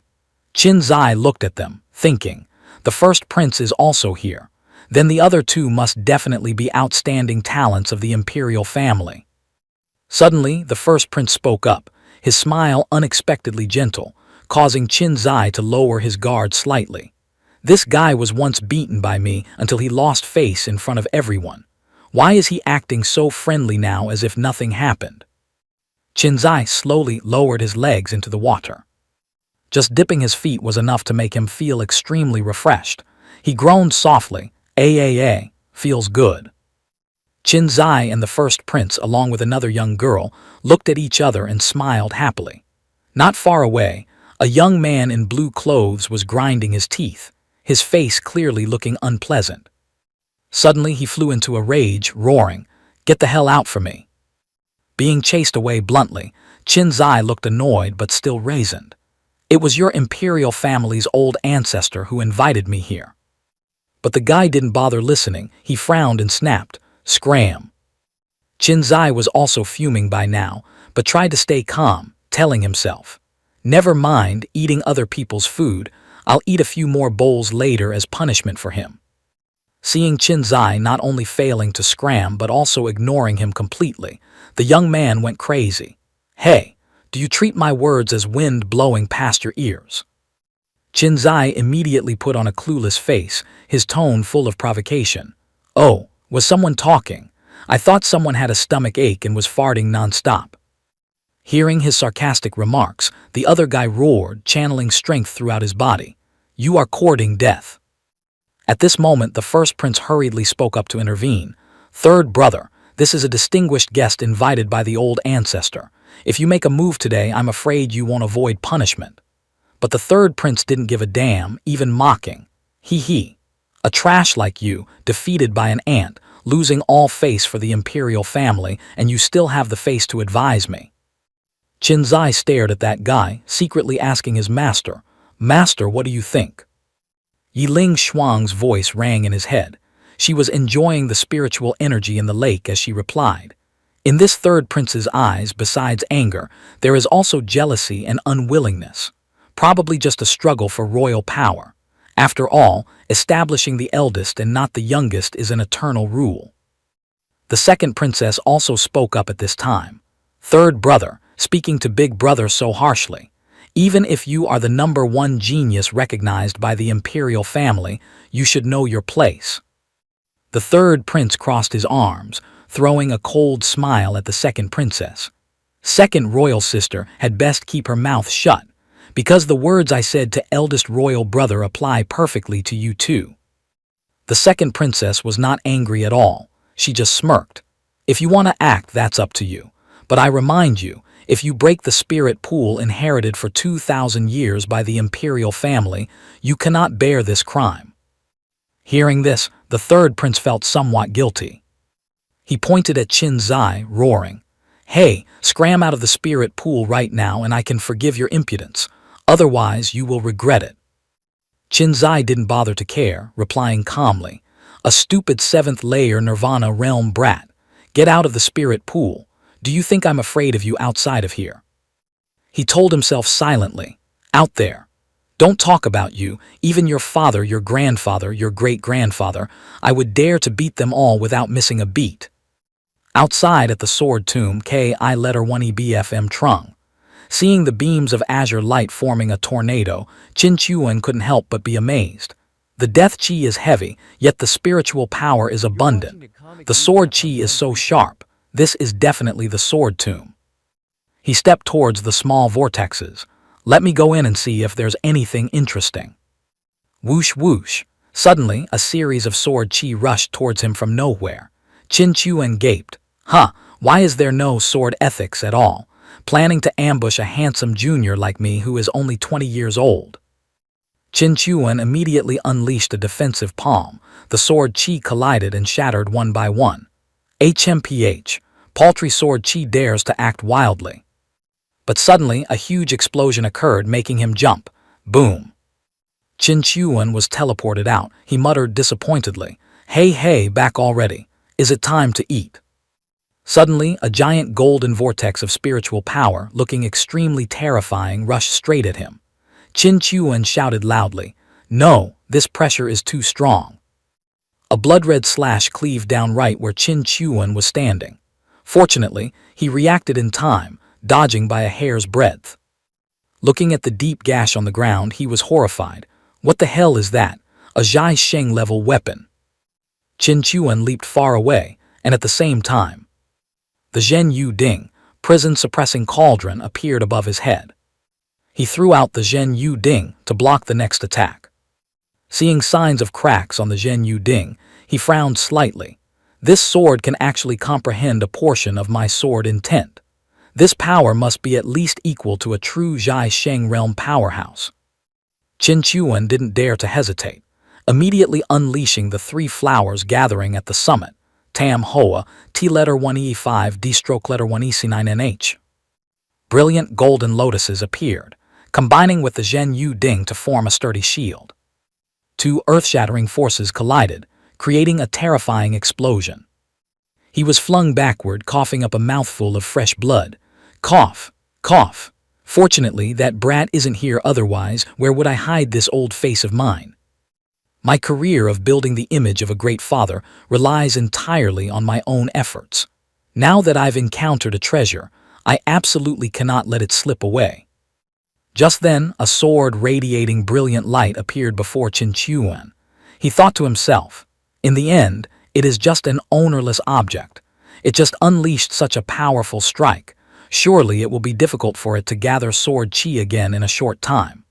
Qin Zai looked at them, thinking, the first prince is also here. Then the other 2 must definitely be outstanding talents of the imperial family. Suddenly, the first prince spoke up, his smile unexpectedly gentle, causing Qin Zai to lower his guard slightly. This guy was once beaten by me until he lost face in front of everyone. Why is he acting so friendly now as if nothing happened? Qin Zai slowly lowered his legs into the water. Just dipping his feet was enough to make him feel extremely refreshed. He groaned softly, feels good. Qin Zai and the first prince, along with another young girl, looked at each other and smiled happily. Not far away, a young man in blue clothes was grinding his teeth, his face clearly looking unpleasant. Suddenly he flew into a rage, roaring, "Get the hell out from me!" Being chased away bluntly, Qin Zai looked annoyed but still reasoned. It was your imperial family's old ancestor who invited me here. But the guy didn't bother listening. He frowned and snapped, "Scram!" Qin Zai was also fuming by now, but tried to stay calm, telling himself, never mind eating other people's food, I'll eat a few more bowls later as punishment for him. Seeing Qin Zai not only failing to scram but also ignoring him completely, the young man went crazy. Hey, do you treat my words as wind blowing past your ears? Qin Zai immediately put on a clueless face, his tone full of provocation. Oh, was someone talking? I thought someone had a stomach ache and was farting non-stop. Hearing his sarcastic remarks, the other guy roared, channeling strength throughout his body. You are courting death. At this moment, the first prince hurriedly spoke up to intervene. Third brother, this is a distinguished guest invited by the old ancestor. If you make a move today, I'm afraid you won't avoid punishment. But the third prince didn't give a damn, even mocking. He. A trash like you, defeated by an ant, losing all face for the imperial family, and you still have the face to advise me. Qin Zai stared at that guy, secretly asking his master, Master, what do you think? Yiling Shuang's voice rang in his head. She was enjoying the spiritual energy in the lake as she replied. In this third prince's eyes, besides anger, there is also jealousy and unwillingness. Probably just a struggle for royal power. After all, establishing the eldest and not the youngest is an eternal rule. The second princess also spoke up at this time. Third brother, speaking to big brother so harshly. Even if you are the #1 genius recognized by the imperial family, you should know your place. The third prince crossed his arms, throwing a cold smile at the second princess. Second royal sister had best keep her mouth shut, because the words I said to eldest royal brother apply perfectly to you too. The second princess was not angry at all. She just smirked. If you want to act, that's up to you. But I remind you, if you break the spirit pool inherited for 2,000 years by the imperial family, you cannot bear this crime. Hearing this, the third prince felt somewhat guilty. He pointed at Qin Zai, roaring, "Hey, scram out of the spirit pool right now and I can forgive your impudence. Otherwise, you will regret it." Qin Zai didn't bother to care, replying calmly, "A stupid 7th layer Nirvana realm brat. Get out of the spirit pool. Do you think I'm afraid of you outside of here?" He told himself silently, "Out there. Don't talk about you, even your father, your grandfather, your great-grandfather. I would dare to beat them all without missing a beat." Outside at the Sword Tomb, Ki letter 1EBFM Trung. Seeing the beams of azure light forming a tornado, Qin Chuan couldn't help but be amazed. The death chi is heavy, yet the spiritual power is abundant. The sword chi is so sharp. This is definitely the Sword Tomb. He stepped towards the small vortexes. "Let me go in and see if there's anything interesting." Whoosh whoosh. Suddenly, a series of sword chi rushed towards him from nowhere. Qin Chuan gaped. Why is there no sword ethics at all? Planning to ambush a handsome junior like me who is only 20 years old. Qin Chuan immediately unleashed a defensive palm. The sword chi collided and shattered one by one. HMPH. Paltry sword chi dares to act wildly. But suddenly, a huge explosion occurred, making him jump. Boom. Qin Chuan was teleported out. He muttered disappointedly, Hey, back already. Is it time to eat?" Suddenly, a giant golden vortex of spiritual power, looking extremely terrifying, rushed straight at him. Qin Chuan shouted loudly, "No, this pressure is too strong." A blood-red slash cleaved down right where Qin Chuan was standing. Fortunately, he reacted in time, dodging by a hair's breadth. Looking at the deep gash on the ground, he was horrified. What the hell is that? A Zhai Sheng-level weapon. Qin Chuan leaped far away, and at the same time, the Zhen Yu Ding, prison-suppressing cauldron, appeared above his head. He threw out the Zhen Yu Ding to block the next attack. Seeing signs of cracks on the Zhen Yu Ding, he frowned slightly. This sword can actually comprehend a portion of my sword intent. This power must be at least equal to a true Zhai Sheng realm powerhouse. Qin Chuan didn't dare to hesitate, immediately unleashing the 3 flowers gathering at the summit. Tam Hoa, T letter 1E5, D stroke letter 1EC9NH. Brilliant golden lotuses appeared, combining with the Zhen Yu Ding to form a sturdy shield. 2 earth-shattering forces collided, creating a terrifying explosion. He was flung backward, coughing up a mouthful of fresh blood. Cough, cough. Fortunately, that brat isn't here, otherwise, where would I hide this old face of mine? My career of building the image of a great father relies entirely on my own efforts. Now that I've encountered a treasure, I absolutely cannot let it slip away. Just then, a sword radiating brilliant light appeared before Qin Chuan. He thought to himself, in the end, it is just an ownerless object. It just unleashed such a powerful strike. Surely it will be difficult for it to gather sword chi again in a short time.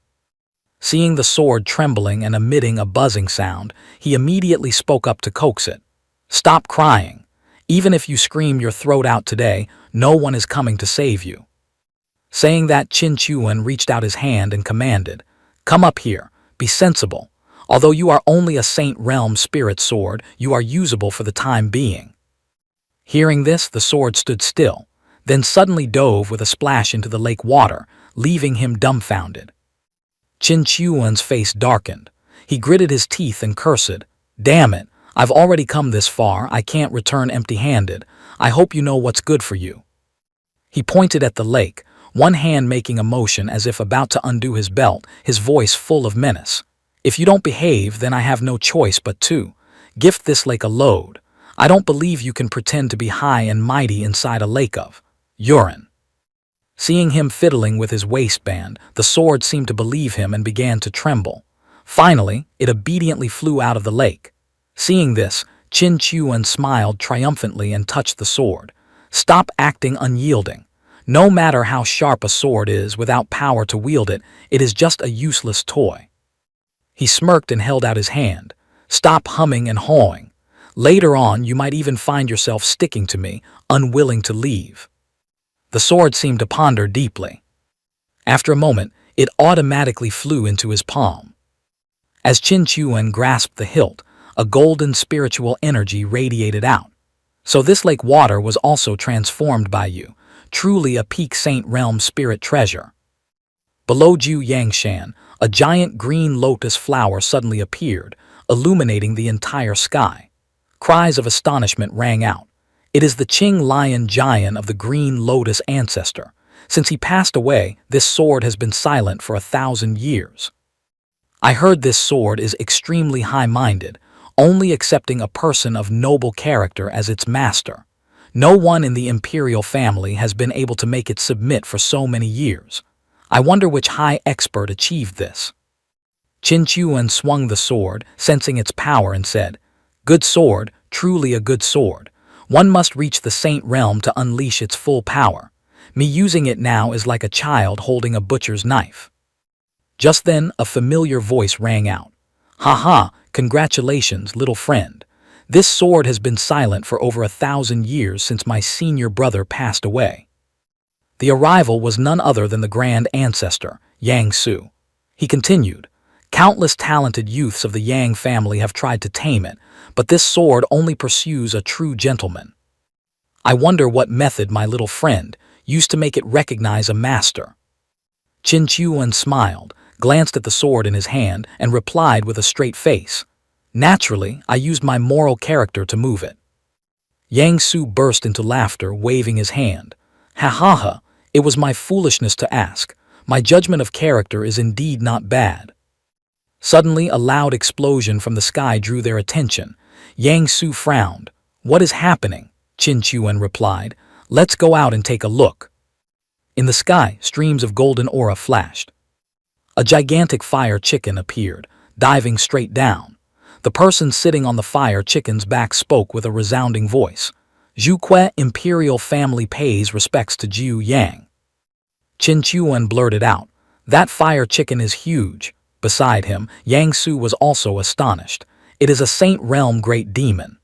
Seeing the sword trembling and emitting a buzzing sound, he immediately spoke up to coax it. "Stop crying. Even if you scream your throat out today, no one is coming to save you." Saying that, Qin Chuan reached out his hand and commanded, "Come up here. Be sensible. Although you are only a Saint Realm spirit sword, you are usable for the time being." Hearing this, the sword stood still, then suddenly dove with a splash into the lake water, leaving him dumbfounded. Qin Chuan's face darkened. He gritted his teeth and cursed, "Damn it, I've already come this far, I can't return empty-handed. I hope you know what's good for you." He pointed at the lake, one hand making a motion as if about to undo his belt, his voice full of menace. "If you don't behave, then I have no choice but to gift this lake a load. I don't believe you can pretend to be high and mighty inside a lake of urine." Seeing him fiddling with his waistband, the sword seemed to believe him and began to tremble. Finally, it obediently flew out of the lake. Seeing this, Qin Chuan smiled triumphantly and touched the sword. "Stop acting unyielding. No matter how sharp a sword is, without power to wield it, it is just a useless toy." He smirked and held out his hand. "Stop humming and hawing. Later on, you might even find yourself sticking to me, unwilling to leave." The sword seemed to ponder deeply. After a moment, it automatically flew into his palm. As Qin Chuan grasped the hilt, a golden spiritual energy radiated out. So this lake water was also transformed by you, truly a peak Saint Realm spirit treasure. Below Ju Yangshan, a giant green lotus flower suddenly appeared, illuminating the entire sky. Cries of astonishment rang out. It is the Qing Lion Giant of the Green Lotus ancestor. Since he passed away, this sword has been silent for 1,000 years. I heard this sword is extremely high-minded, only accepting a person of noble character as its master. No one in the imperial family has been able to make it submit for so many years. I wonder which high expert achieved this. Qin Chuan swung the sword, sensing its power, and said, "Good sword, truly a good sword. One must reach the Saint Realm to unleash its full power. Me using it now is like a child holding a butcher's knife." Just then, a familiar voice rang out. "Ha ha, congratulations, little friend. This sword has been silent for over 1,000 years since my senior brother passed away." The arrival was none other than the grand ancestor, Yang Su. He continued, "Countless talented youths of the Yang family have tried to tame it, but this sword only pursues a true gentleman. I wonder what method my little friend used to make it recognize a master." Qin Chuan smiled, glanced at the sword in his hand, and replied with a straight face, "Naturally, I used my moral character to move it." Yang Su burst into laughter, waving his hand. "Ha ha ha, it was my foolishness to ask. My judgment of character is indeed not bad." Suddenly, a loud explosion from the sky drew their attention. Yang Su frowned. "What is happening?" Qin Chuan replied. "Let's go out and take a look." In the sky, streams of golden aura flashed. A gigantic fire chicken appeared, diving straight down. The person sitting on the fire chicken's back spoke with a resounding voice. "Zhu Kui Imperial family pays respects to Jiu Yang." Qin Chuan blurted out, "That fire chicken is huge." Beside him, Yang Su was also astonished. "It is a Saint Realm great demon."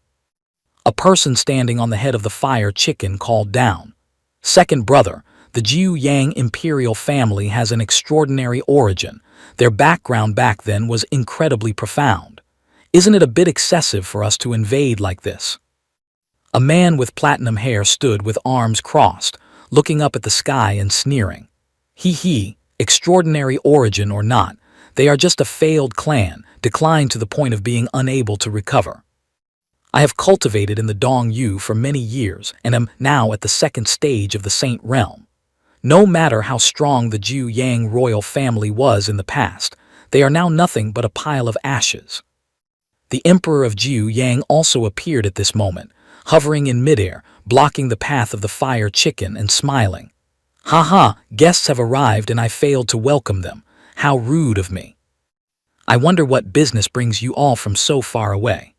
A person standing on the head of the fire chicken called down, "Second brother, the Jiu Yang imperial family has an extraordinary origin. Their background back then was incredibly profound. Isn't it a bit excessive for us to invade like this?" A man with platinum hair stood with arms crossed, looking up at the sky and sneering. "He, extraordinary origin or not, they are just a failed clan, declined to the point of being unable to recover. I have cultivated in the Dong Yu for many years and am now at the second stage of the Saint Realm. No matter how strong the Jiu Yang royal family was in the past, they are now nothing but a pile of ashes." The Emperor of Jiu Yang also appeared at this moment, hovering in midair, blocking the path of the fire chicken and smiling. "Ha ha, guests have arrived and I failed to welcome them. How rude of me. I wonder what business brings you all from so far away."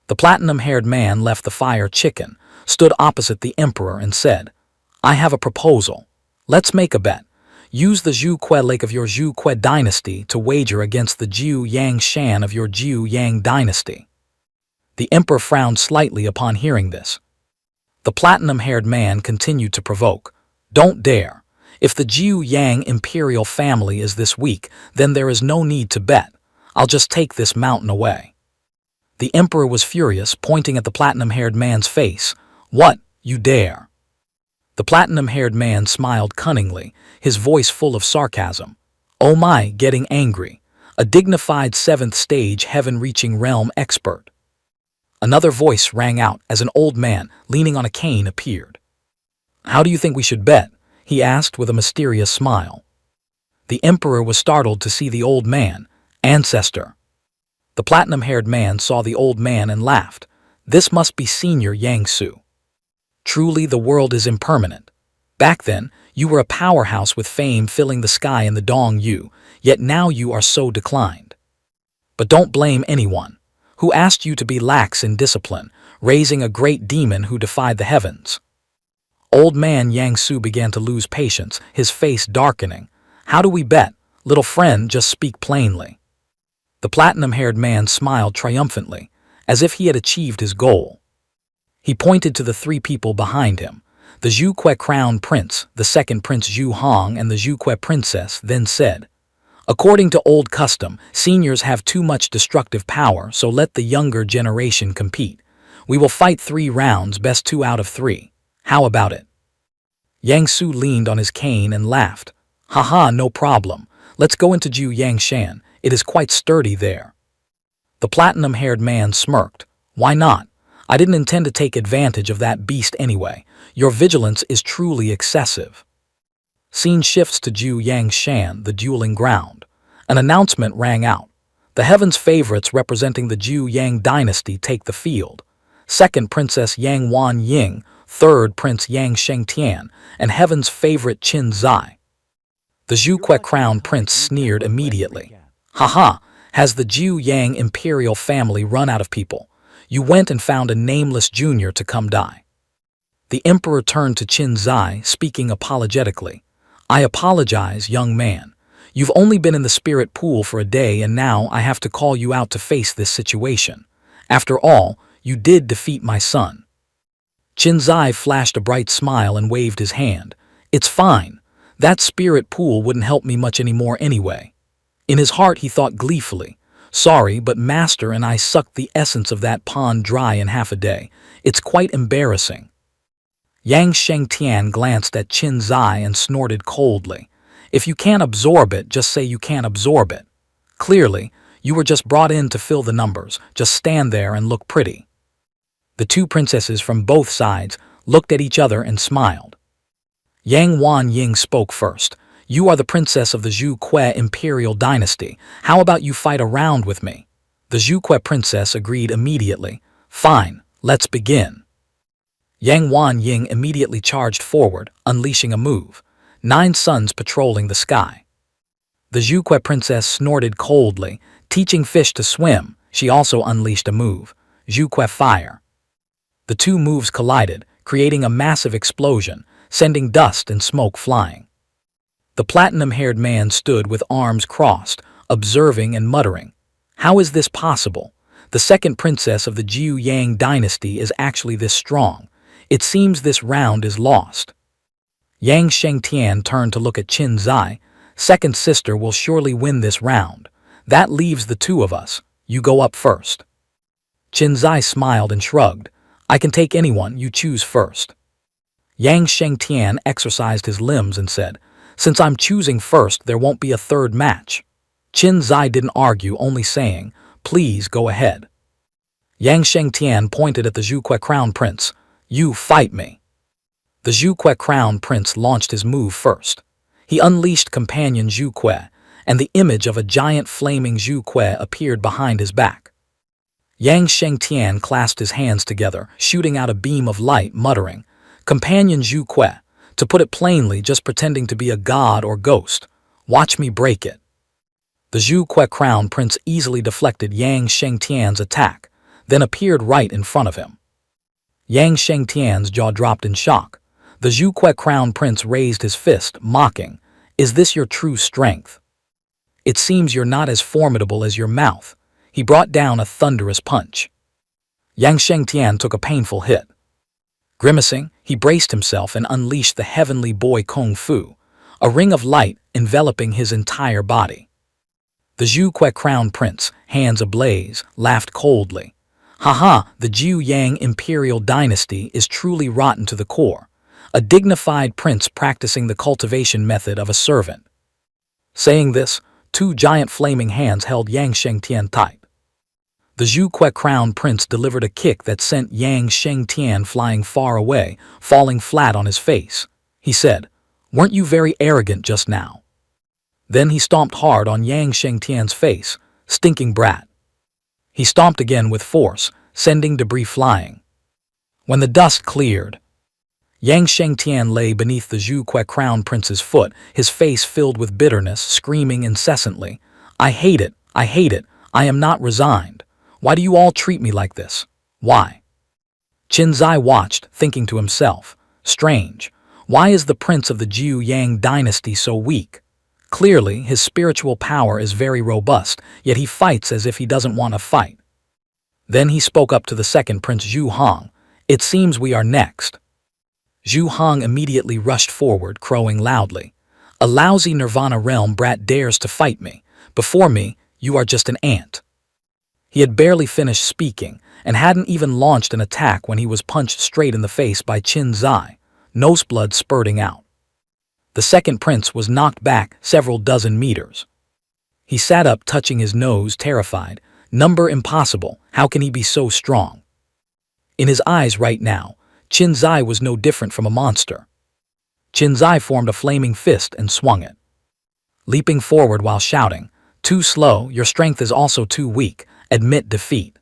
The platinum-haired man left the fire chicken, stood opposite the Emperor and said, "I have a proposal. Let's make a bet. Use the Zhu Kui Lake of your Zhu Kui dynasty to wager against the Jiu Yang Shan of your Jiu Yang dynasty." The Emperor frowned slightly upon hearing this. The platinum-haired man continued to provoke, "Don't dare. If the Jiu Yang imperial family is this weak, then there is no need to bet. I'll just take this mountain away." The Emperor was furious, pointing at the platinum-haired man's face. "What, you dare?" The platinum-haired man smiled cunningly, his voice full of sarcasm. "Oh my, getting angry. A dignified 7th stage heaven-reaching realm expert." Another voice rang out as an old man, leaning on a cane, appeared. "How do you think we should bet?" he asked with a mysterious smile. The Emperor was startled to see the old man. "Ancestor." The platinum-haired man saw the old man and laughed. "This must be Senior Yang Su. Truly the world is impermanent. Back then, you were a powerhouse with fame filling the sky in the Dong Yu, yet now you are so declined. But don't blame anyone. Who asked you to be lax in discipline, raising a great demon who defied the heavens?" Old man Yang Su began to lose patience, his face darkening. "How do we bet? Little friend, just speak plainly." The platinum-haired man smiled triumphantly, as if he had achieved his goal. He pointed to the 3 people behind him, the Zhu Kui Crown Prince, the second Prince Zhu Hong, and the Zhu Kui Princess, then said, "According to old custom, seniors have too much destructive power, so let the younger generation compete. We will fight 3 rounds, best 2 out of 3. How about it? Yang Su leaned on his cane and laughed. Haha, no problem. Let's go into Jiu Yangshan. It is quite sturdy there. The platinum-haired man smirked. Why not? I didn't intend to take advantage of that beast anyway. Your vigilance is truly excessive. Scene shifts to Jiu Yangshan, the dueling ground. An announcement rang out. The Heaven's favorites representing the Jiu Yang dynasty take the field. Second, Princess Yang Wan Ying. Third, Prince Yang Shengtian, and Heaven's favorite Qin Zai. The Zhuque crown prince sneered immediately. Haha, has the Jiu Yang imperial family run out of people? You went and found a nameless junior to come die. The emperor turned to Qin Zai, speaking apologetically. I apologize, young man. You've only been in the spirit pool for a day and now I have to call you out to face this situation. After all, you did defeat my son. Qin Zai flashed a bright smile and waved his hand. It's fine. That spirit pool wouldn't help me much anymore anyway. In his heart he thought gleefully, sorry, but Master and I sucked the essence of that pond dry in half a day. It's quite embarrassing. Yang Shengtian glanced at Qin Zai and snorted coldly. If you can't absorb it, just say you can't absorb it. Clearly, you were just brought in to fill the numbers. Just stand there and look pretty. The 2 princesses from both sides looked at each other and smiled. Yang Wan Ying spoke first. You are the princess of the Zhuque imperial dynasty. How about you fight a round with me? The Zhuque princess agreed immediately. Fine, let's begin. Yang Wan Ying immediately charged forward, unleashing a move. 9 suns patrolling the sky. The Zhuque princess snorted coldly, teaching fish to swim. She also unleashed a move. Zhuque fire. The 2 moves collided, creating a massive explosion, sending dust and smoke flying. The platinum-haired man stood with arms crossed, observing and muttering. How is this possible? The second princess of the Jiu Yang dynasty is actually this strong. It seems this round is lost. Yang Shengtian turned to look at Qin Zai. Second sister will surely win this round. That leaves the 2 of us. You go up first. Qin Zai smiled and shrugged. I can take anyone, you choose first. Yang Shengtian exercised his limbs and said, since I'm choosing first, there won't be a third match. Qin Zai didn't argue, only saying, please go ahead. Yang Shengtian pointed at the Zhuque crown prince. You fight me. The Zhuque crown prince launched his move first. He unleashed companion Zhuque, and the image of a giant flaming Zhuque appeared behind his back. Yang Shengtian clasped his hands together, shooting out a beam of light, muttering, Companion Zhuque, to put it plainly, just pretending to be a god or ghost. Watch me break it. The Zhuque crown prince easily deflected Yang Shengtian's attack, then appeared right in front of him. Yang Shengtian's jaw dropped in shock. The Zhuque crown prince raised his fist, mocking, Is this your true strength? It seems you're not as formidable as your mouth. He brought down a thunderous punch. Yang Shengtian took a painful hit. Grimacing, he braced himself and unleashed the heavenly boy Kung Fu, a ring of light enveloping his entire body. The Zhuque crown prince, hands ablaze, laughed coldly. Haha, the Jiu Yang imperial dynasty is truly rotten to the core, a dignified prince practicing the cultivation method of a servant. Saying this, 2 giant flaming hands held Yang Shengtian tight. The Zhuque crown prince delivered a kick that sent Yang Shengtian flying far away, falling flat on his face. He said, Weren't you very arrogant just now? Then he stomped hard on Yang Shengtian's face. Stinking brat. He stomped again with force, sending debris flying. When the dust cleared, Yang Shengtian lay beneath the Zhuque crown prince's foot, his face filled with bitterness, screaming incessantly, I hate it, I hate it, I am not resigned. Why do you all treat me like this? Why? Qin Zai watched, thinking to himself, strange, why is the prince of the Jiu Yang dynasty so weak? Clearly, his spiritual power is very robust, yet he fights as if he doesn't want to fight. Then he spoke up to the second prince Zhu Hong. It seems we are next. Zhu Hong immediately rushed forward, crowing loudly. A lousy Nirvana realm brat dares to fight me. Before me, you are just an ant. He had barely finished speaking and hadn't even launched an attack when he was punched straight in the face by Qin Zai, noseblood spurting out. The second prince was knocked back several dozen meters. He sat up, touching his nose, terrified. Number impossible, how can he be so strong? In his eyes right now, Qin Zai was no different from a monster. Qin Zai formed a flaming fist and swung it, leaping forward while shouting, "Too slow, your strength is also too weak, admit defeat."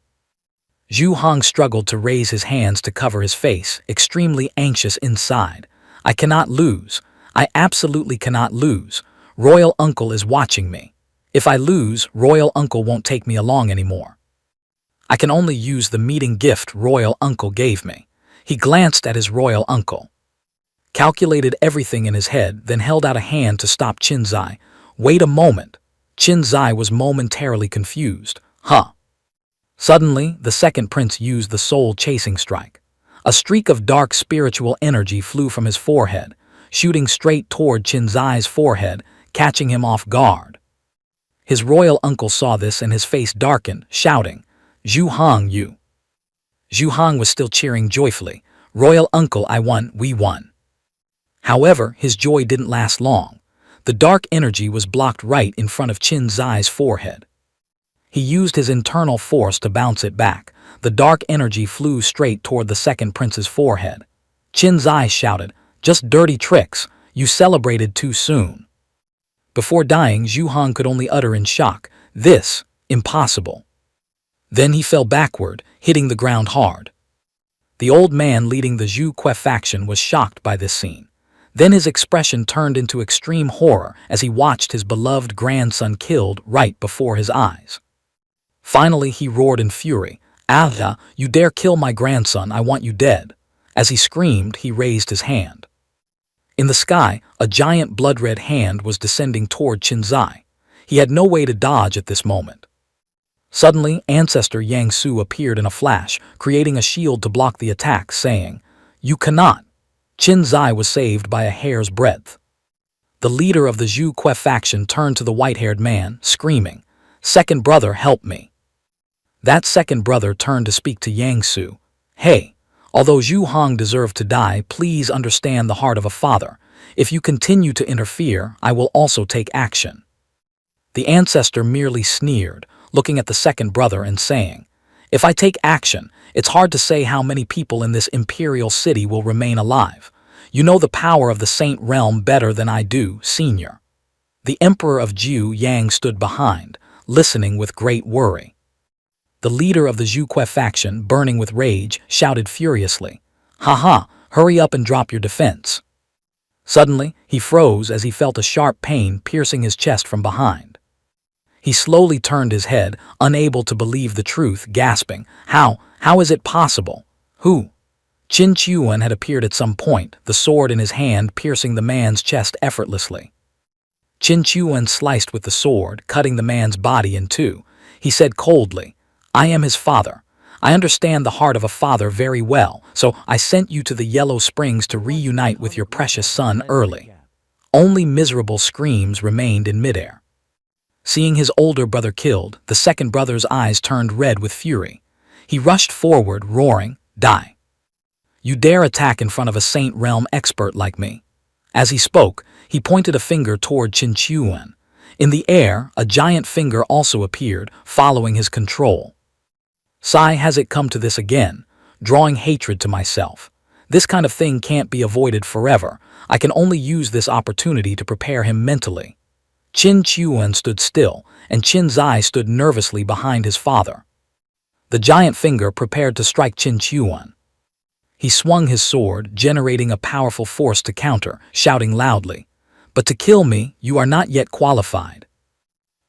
Zhu Hong struggled to raise his hands to cover his face, extremely anxious inside. "I cannot lose. I absolutely cannot lose. Royal Uncle is watching me. If I lose, Royal Uncle won't take me along anymore. I can only use the meeting gift Royal Uncle gave me." He glanced at his Royal Uncle, calculated everything in his head, then held out a hand to stop Qin Zai. "Wait a moment." Qin Zai was momentarily confused. "Huh?" Suddenly, the second prince used the soul-chasing strike. A streak of dark spiritual energy flew from his forehead, shooting straight toward Qin Zai's forehead, catching him off guard. His royal uncle saw this and his face darkened, shouting, "Zhu Hong, you!" Zhu Hong was still cheering joyfully. "Royal uncle, I won, we won." However, his joy didn't last long. The dark energy was blocked right in front of Qin Zai's forehead. He used his internal force to bounce it back. The dark energy flew straight toward the second prince's forehead. Qin Zai shouted, "Just dirty tricks, you celebrated too soon." Before dying, Zhu Hong could only utter in shock, "This, impossible." Then he fell backward, hitting the ground hard. The old man leading the Zhu Kuei faction was shocked by this scene. Then his expression turned into extreme horror as he watched his beloved grandson killed right before his eyes. Finally, he roared in fury, "Allah, you dare kill my grandson, I want you dead." As he screamed, he raised his hand. In the sky, a giant blood-red hand was descending toward Qin Zai. He had no way to dodge at this moment. Suddenly, Ancestor Yang Su appeared in a flash, creating a shield to block the attack, saying, "You cannot." Qin Zai was saved by a hair's breadth. The leader of the Zhu Kuei faction turned to the white-haired man, screaming, "Second brother, help me." That second brother turned to speak to Yang Su. "Hey, although Zhu Hong deserved to die, please understand the heart of a father. If you continue to interfere, I will also take action." The ancestor merely sneered, looking at the second brother and saying, "If I take action, it's hard to say how many people in this imperial city will remain alive. You know the power of the Saint Realm better than I do, senior." The Emperor of Zhu Yang stood behind, listening with great worry. The leader of the Zhu Kuei faction, burning with rage, shouted furiously, "Ha! Hurry up and drop your defense." Suddenly, he froze as he felt a sharp pain piercing his chest from behind. He slowly turned his head, unable to believe the truth, gasping, How is it possible? Who?" Qin Chuan had appeared at some point, the sword in his hand piercing the man's chest effortlessly. Qin Chuan sliced with the sword, cutting the man's body in two. He said coldly, "I am his father. I understand the heart of a father very well, so I sent you to the Yellow Springs to reunite with your precious son early." Only miserable screams remained in midair. Seeing his older brother killed, the second brother's eyes turned red with fury. He rushed forward, roaring, "Die! You dare attack in front of a Saint Realm expert like me?" As he spoke, he pointed a finger toward Qin Chuan. In the air, a giant finger also appeared, following his control. "Sai, has it come to this again? Drawing hatred to myself. This kind of thing can't be avoided forever. I can only use this opportunity to prepare him mentally." Qin Chuan stood still, and Qin Zai stood nervously behind his father. The giant finger prepared to strike Qin Chuan. He swung his sword, generating a powerful force to counter, shouting loudly, "But to kill me, you are not yet qualified."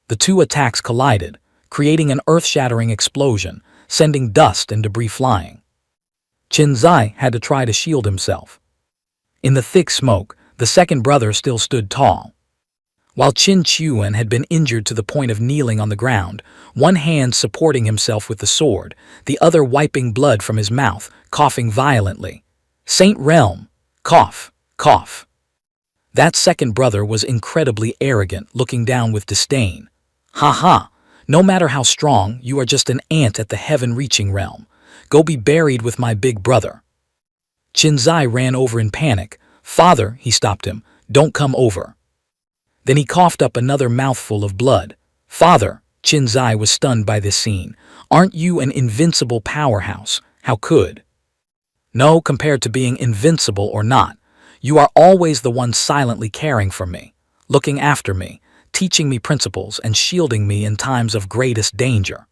The two attacks collided, creating an earth-shattering explosion, sending dust and debris flying. Qin Zai had to try to shield himself. In the thick smoke, the second brother still stood tall. While Qin Chuan had been injured to the point of kneeling on the ground, one hand supporting himself with the sword, the other wiping blood from his mouth, coughing violently. "Saint Realm! Cough! Cough!" That second brother was incredibly arrogant, looking down with disdain. "Ha! No matter how strong, you are just an ant at the heaven-reaching realm. Go be buried with my big brother." Qinzai ran over in panic. "Father," he stopped him, "don't come over." Then he coughed up another mouthful of blood. "Father," Qinzai was stunned by this scene, "aren't you an invincible powerhouse? How could?" "No, compared to being invincible or not. You are always the one silently caring for me, looking after me, teaching me principles and shielding me in times of greatest danger.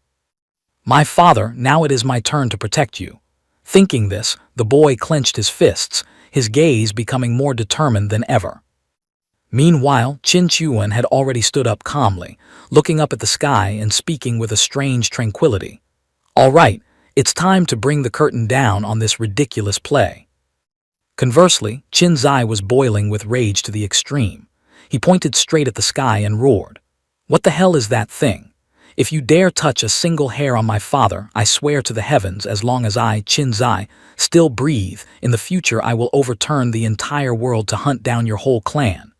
My father, now it is my turn to protect you." Thinking this, the boy clenched his fists, his gaze becoming more determined than ever. Meanwhile, Qin Chuan had already stood up calmly, looking up at the sky and speaking with a strange tranquility. "All right, it's time to bring the curtain down on this ridiculous play." Conversely, Qinzai was boiling with rage to the extreme. He pointed straight at the sky and roared, "What the hell is that thing? If you dare touch a single hair on my father, I swear to the heavens, as long as I, Qinzai, still breathe, in the future I will overturn the entire world to hunt down your whole clan.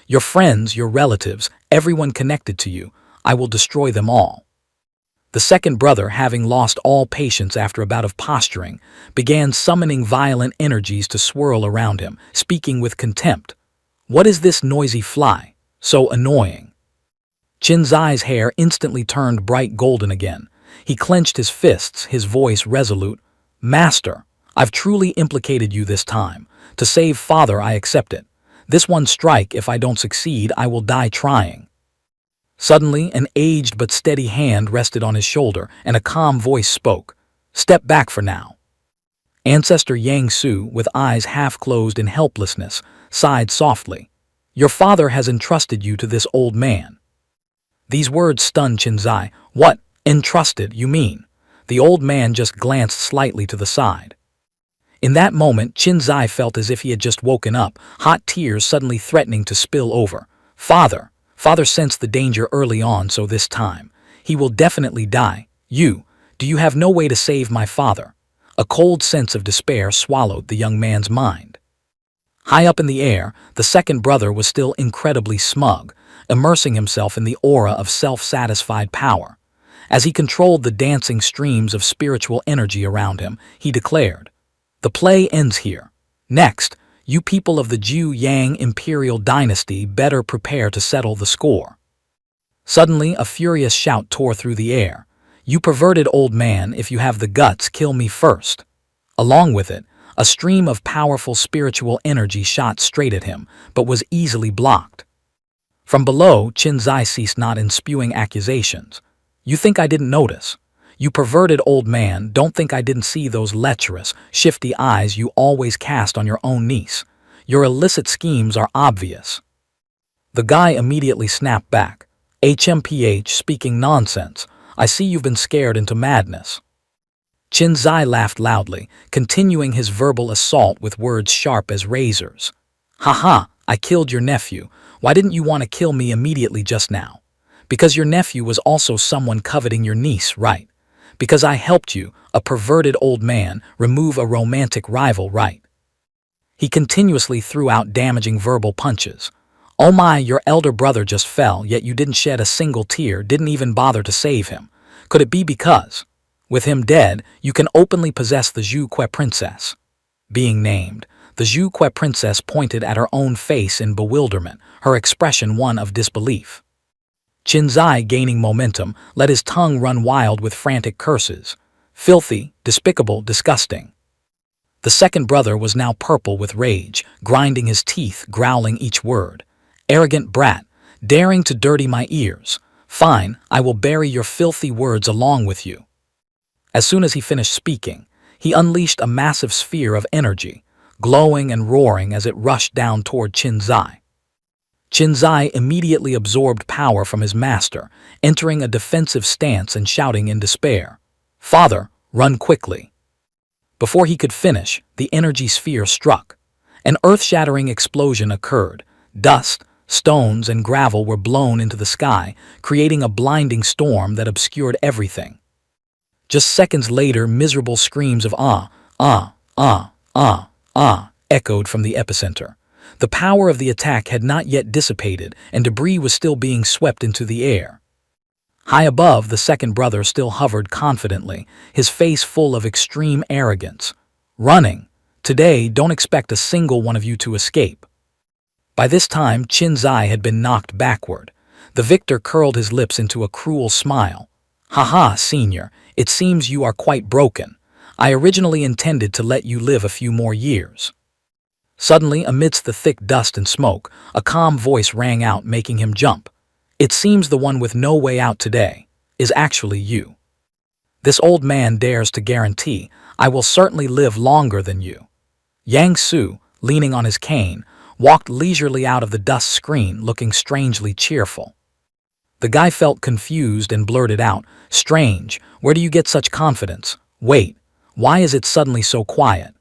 Your friends, your relatives, everyone connected to you, I will destroy them all." The second brother, having lost all patience after a bout of posturing, began summoning violent energies to swirl around him, speaking with contempt. "What is this noisy fly? So annoying." Qinzai's hair instantly turned bright golden again. He clenched his fists, his voice resolute. "Master, I've truly implicated you this time. To save father, I accept it. This one strike, if I don't succeed, I will die trying." Suddenly, an aged but steady hand rested on his shoulder, and a calm voice spoke. "Step back for now." Ancestor Yang Su, with eyes half-closed in helplessness, sighed softly. "Your father has entrusted you to this old man." These words stunned Qinzai. "What? Entrusted, you mean?" The old man just glanced slightly to the side. In that moment, Qinzai felt as if he had just woken up, hot tears suddenly threatening to spill over. "Father." Father sensed the danger early on, so this time, he will definitely die. Do you have no way to save my father?" A cold sense of despair swallowed the young man's mind. High up in the air, the second brother was still incredibly smug, immersing himself in the aura of self-satisfied power. As he controlled the dancing streams of spiritual energy around him, he declared, "The play ends here. Next, you people of the Zhu Yang Imperial Dynasty better prepare to settle the score." Suddenly, a furious shout tore through the air. "You perverted old man, if you have the guts, kill me first." Along with it, a stream of powerful spiritual energy shot straight at him, but was easily blocked. From below, Qinzai ceased not in spewing accusations. "You think I didn't notice? You perverted old man, don't think I didn't see those lecherous, shifty eyes you always cast on your own niece. Your illicit schemes are obvious." The guy immediately snapped back. "HMPH, speaking nonsense. I see you've been scared into madness." Qinzai laughed loudly, continuing his verbal assault with words sharp as razors. "Haha, I killed your nephew. Why didn't you want to kill me immediately just now? Because your nephew was also someone coveting your niece, right? Because I helped you, a perverted old man, remove a romantic rival, right?" He continuously threw out damaging verbal punches. "Oh my, your elder brother just fell, yet you didn't shed a single tear, didn't even bother to save him. Could it be because, with him dead, you can openly possess the Zhu Que princess?" Being named, the Zhu Que princess pointed at her own face in bewilderment, her expression one of disbelief. Qinzai, gaining momentum, let his tongue run wild with frantic curses. "Filthy, despicable, disgusting." The second brother was now purple with rage, grinding his teeth, growling each word. "Arrogant brat, daring to dirty my ears. Fine, I will bury your filthy words along with you." As soon as he finished speaking, he unleashed a massive sphere of energy, glowing and roaring as it rushed down toward Qinzai. Qinzai immediately absorbed power from his master, entering a defensive stance and shouting in despair, "Father, run quickly." Before he could finish, the energy sphere struck. An earth-shattering explosion occurred. Dust, stones, and gravel were blown into the sky, creating a blinding storm that obscured everything. Just seconds later, miserable screams of "ah, ah, ah, ah, ah" echoed from the epicenter. The power of the attack had not yet dissipated, and debris was still being swept into the air. High above, the second brother still hovered confidently, his face full of extreme arrogance. Running. Today, don't expect a single one of you to escape. By this time, Qin Zai had been knocked backward. The victor curled his lips into a cruel smile. Haha, senior, it seems you are quite broken. I originally intended to let you live a few more years. Suddenly, amidst the thick dust and smoke, a calm voice rang out, making him jump. It seems the one with no way out today is actually you. This old man dares to guarantee I will certainly live longer than you. Yang Su, leaning on his cane, walked leisurely out of the dust screen, looking strangely cheerful. The guy felt confused and blurted out, "Strange, where do you get such confidence? Wait, why is it suddenly so quiet?"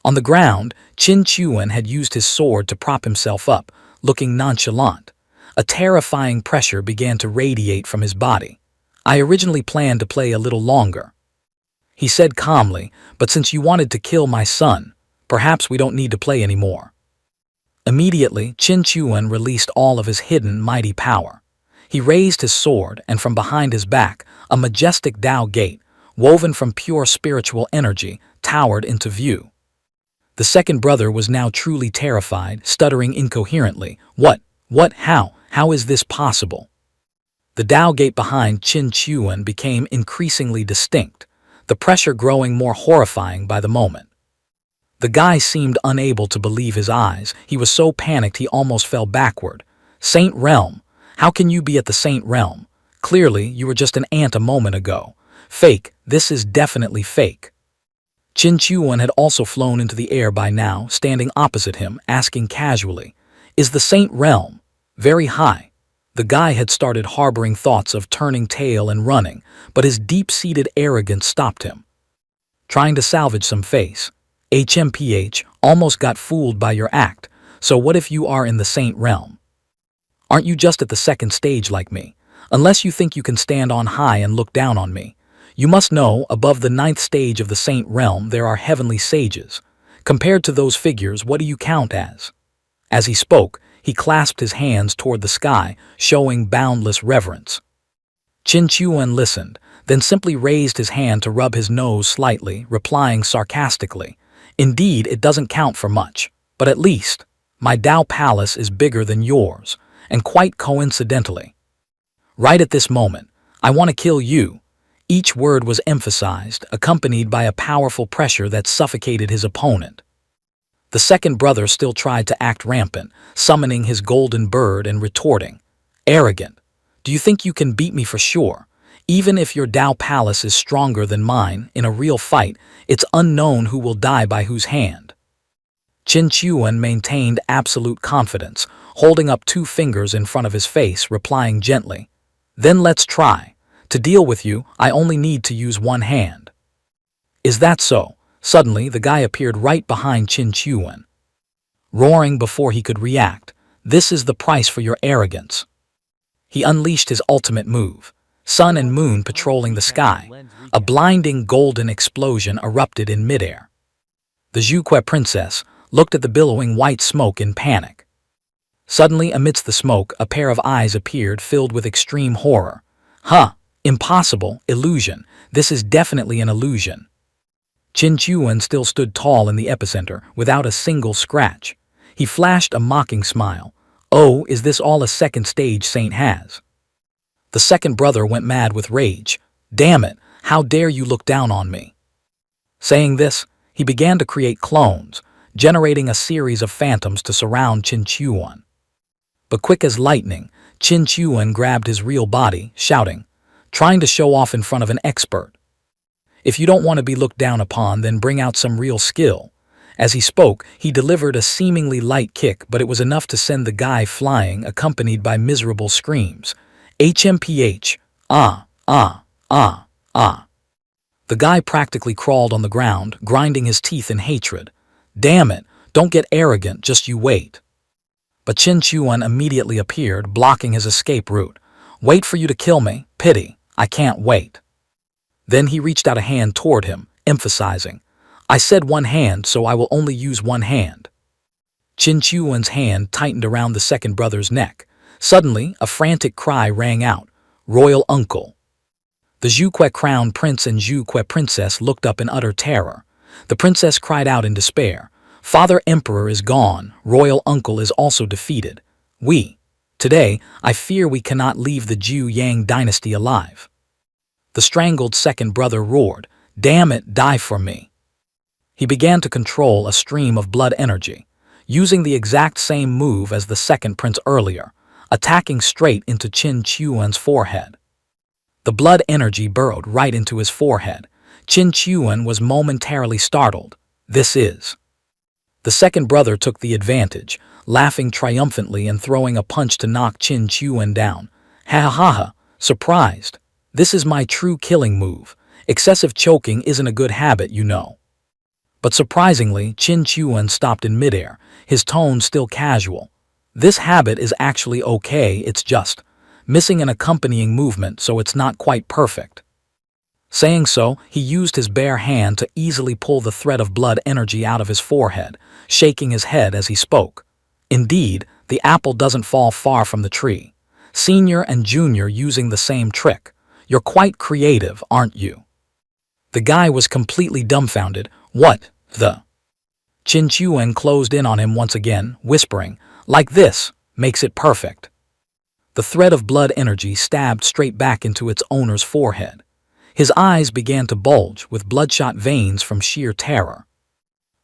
On the ground, Qin Chuan had used his sword to prop himself up, looking nonchalant. A terrifying pressure began to radiate from his body. "I originally planned to play a little longer," he said calmly, "but since you wanted to kill my son, perhaps we don't need to play anymore." Immediately, Qin Chuan released all of his hidden mighty power. He raised his sword, and from behind his back, a majestic Tao gate, woven from pure spiritual energy, towered into view. The second brother was now truly terrified, stuttering incoherently. What, how is this possible?" The Tao gate behind Qin Chuan became increasingly distinct, the pressure growing more horrifying by the moment. The guy seemed unable to believe his eyes. He was so panicked he almost fell backward. "Saint Realm? How can you be at the Saint Realm? Clearly, you were just an ant a moment ago. Fake, this is definitely fake." Qin Chuan had also flown into the air by now, standing opposite him, asking casually, "Is the Saint Realm very high?" The guy had started harboring thoughts of turning tail and running, but his deep-seated arrogance stopped him. Trying to salvage some face. "HMPH, almost got fooled by your act, so what if you are in the Saint Realm? Aren't you just at the second stage like me? Unless you think you can stand on high and look down on me. You must know, above the 9th stage of the Saint Realm there are heavenly sages. Compared to those figures, what do you count as?" As he spoke, he clasped his hands toward the sky, showing boundless reverence. Qin Chuan listened, then simply raised his hand to rub his nose slightly, replying sarcastically, "Indeed, it doesn't count for much, but at least, my Tao Palace is bigger than yours, and quite coincidentally. Right at this moment, I want to kill you." Each word was emphasized, accompanied by a powerful pressure that suffocated his opponent. The second brother still tried to act rampant, summoning his golden bird and retorting, "Arrogant. Do you think you can beat me for sure? Even if your Tao Palace is stronger than mine, in a real fight, it's unknown who will die by whose hand." Qin Chuan maintained absolute confidence, holding up 2 fingers in front of his face, replying gently, "Then let's try. To deal with you, I only need to use one hand." "Is that so?" Suddenly, the guy appeared right behind Qin Chuan. Roaring before he could react, "This is the price for your arrogance." He unleashed his ultimate move, sun and moon patrolling the sky. A blinding golden explosion erupted in midair. The Zhuque princess looked at the billowing white smoke in panic. Suddenly, amidst the smoke, a pair of eyes appeared, filled with extreme horror. "Huh! Impossible! Illusion! This is definitely an illusion." Qin Chuan still stood tall in the epicenter, without a single scratch. He flashed a mocking smile. "Oh, is this all a second stage Saint has?" The second brother went mad with rage. "Damn it, how dare you look down on me?" Saying this, he began to create clones, generating a series of phantoms to surround Qin Chuan. But quick as lightning, Qin Chuan grabbed his real body, shouting, trying to show off in front of an expert, "If you don't want to be looked down upon, then bring out some real skill." As he spoke, he delivered a seemingly light kick, but it was enough to send the guy flying, accompanied by miserable screams. "HMPH, ah, ah, ah, ah." The guy practically crawled on the ground, grinding his teeth in hatred. "Damn it, don't get arrogant, just you wait." But Qin Chuan immediately appeared, blocking his escape route. "Wait for you to kill me? Pity, I can't wait." Then he reached out a hand toward him, emphasizing, "I said one hand, so I will only use one hand." Qin Chuan's hand tightened around the second brother's neck. Suddenly, a frantic cry rang out. royal uncle. The Zhuque crown prince and Zhuque princess looked up in utter terror. The princess cried out in despair. Father Emperor is gone, royal uncle is also defeated. Today, I fear we cannot leave the Zhu Yang dynasty alive. The strangled second brother roared, damn it, die for me. He began to control a stream of blood energy, using the exact same move as the second prince earlier, attacking straight into Qin Chuan's forehead. The blood energy burrowed right into his forehead. Qin Chuan was momentarily startled. This is. The second brother took the advantage, laughing triumphantly and throwing a punch to knock Qin Chuan down. Ha ha ha ha, surprised. This is my true killing move. Excessive choking isn't a good habit, you know. But surprisingly, Qin Chuan stopped in midair, his tone still casual. This habit is actually okay, it's just missing an accompanying movement, so it's not quite perfect. Saying so, he used his bare hand to easily pull the thread of blood energy out of his forehead, shaking his head as he spoke. Indeed, the apple doesn't fall far from the tree. Senior and junior using the same trick. You're quite creative, aren't you? The guy was completely dumbfounded. What the? Qin Chuan closed in on him once again, whispering, like this, makes it perfect. The thread of blood energy stabbed straight back into its owner's forehead. His eyes began to bulge with bloodshot veins from sheer terror.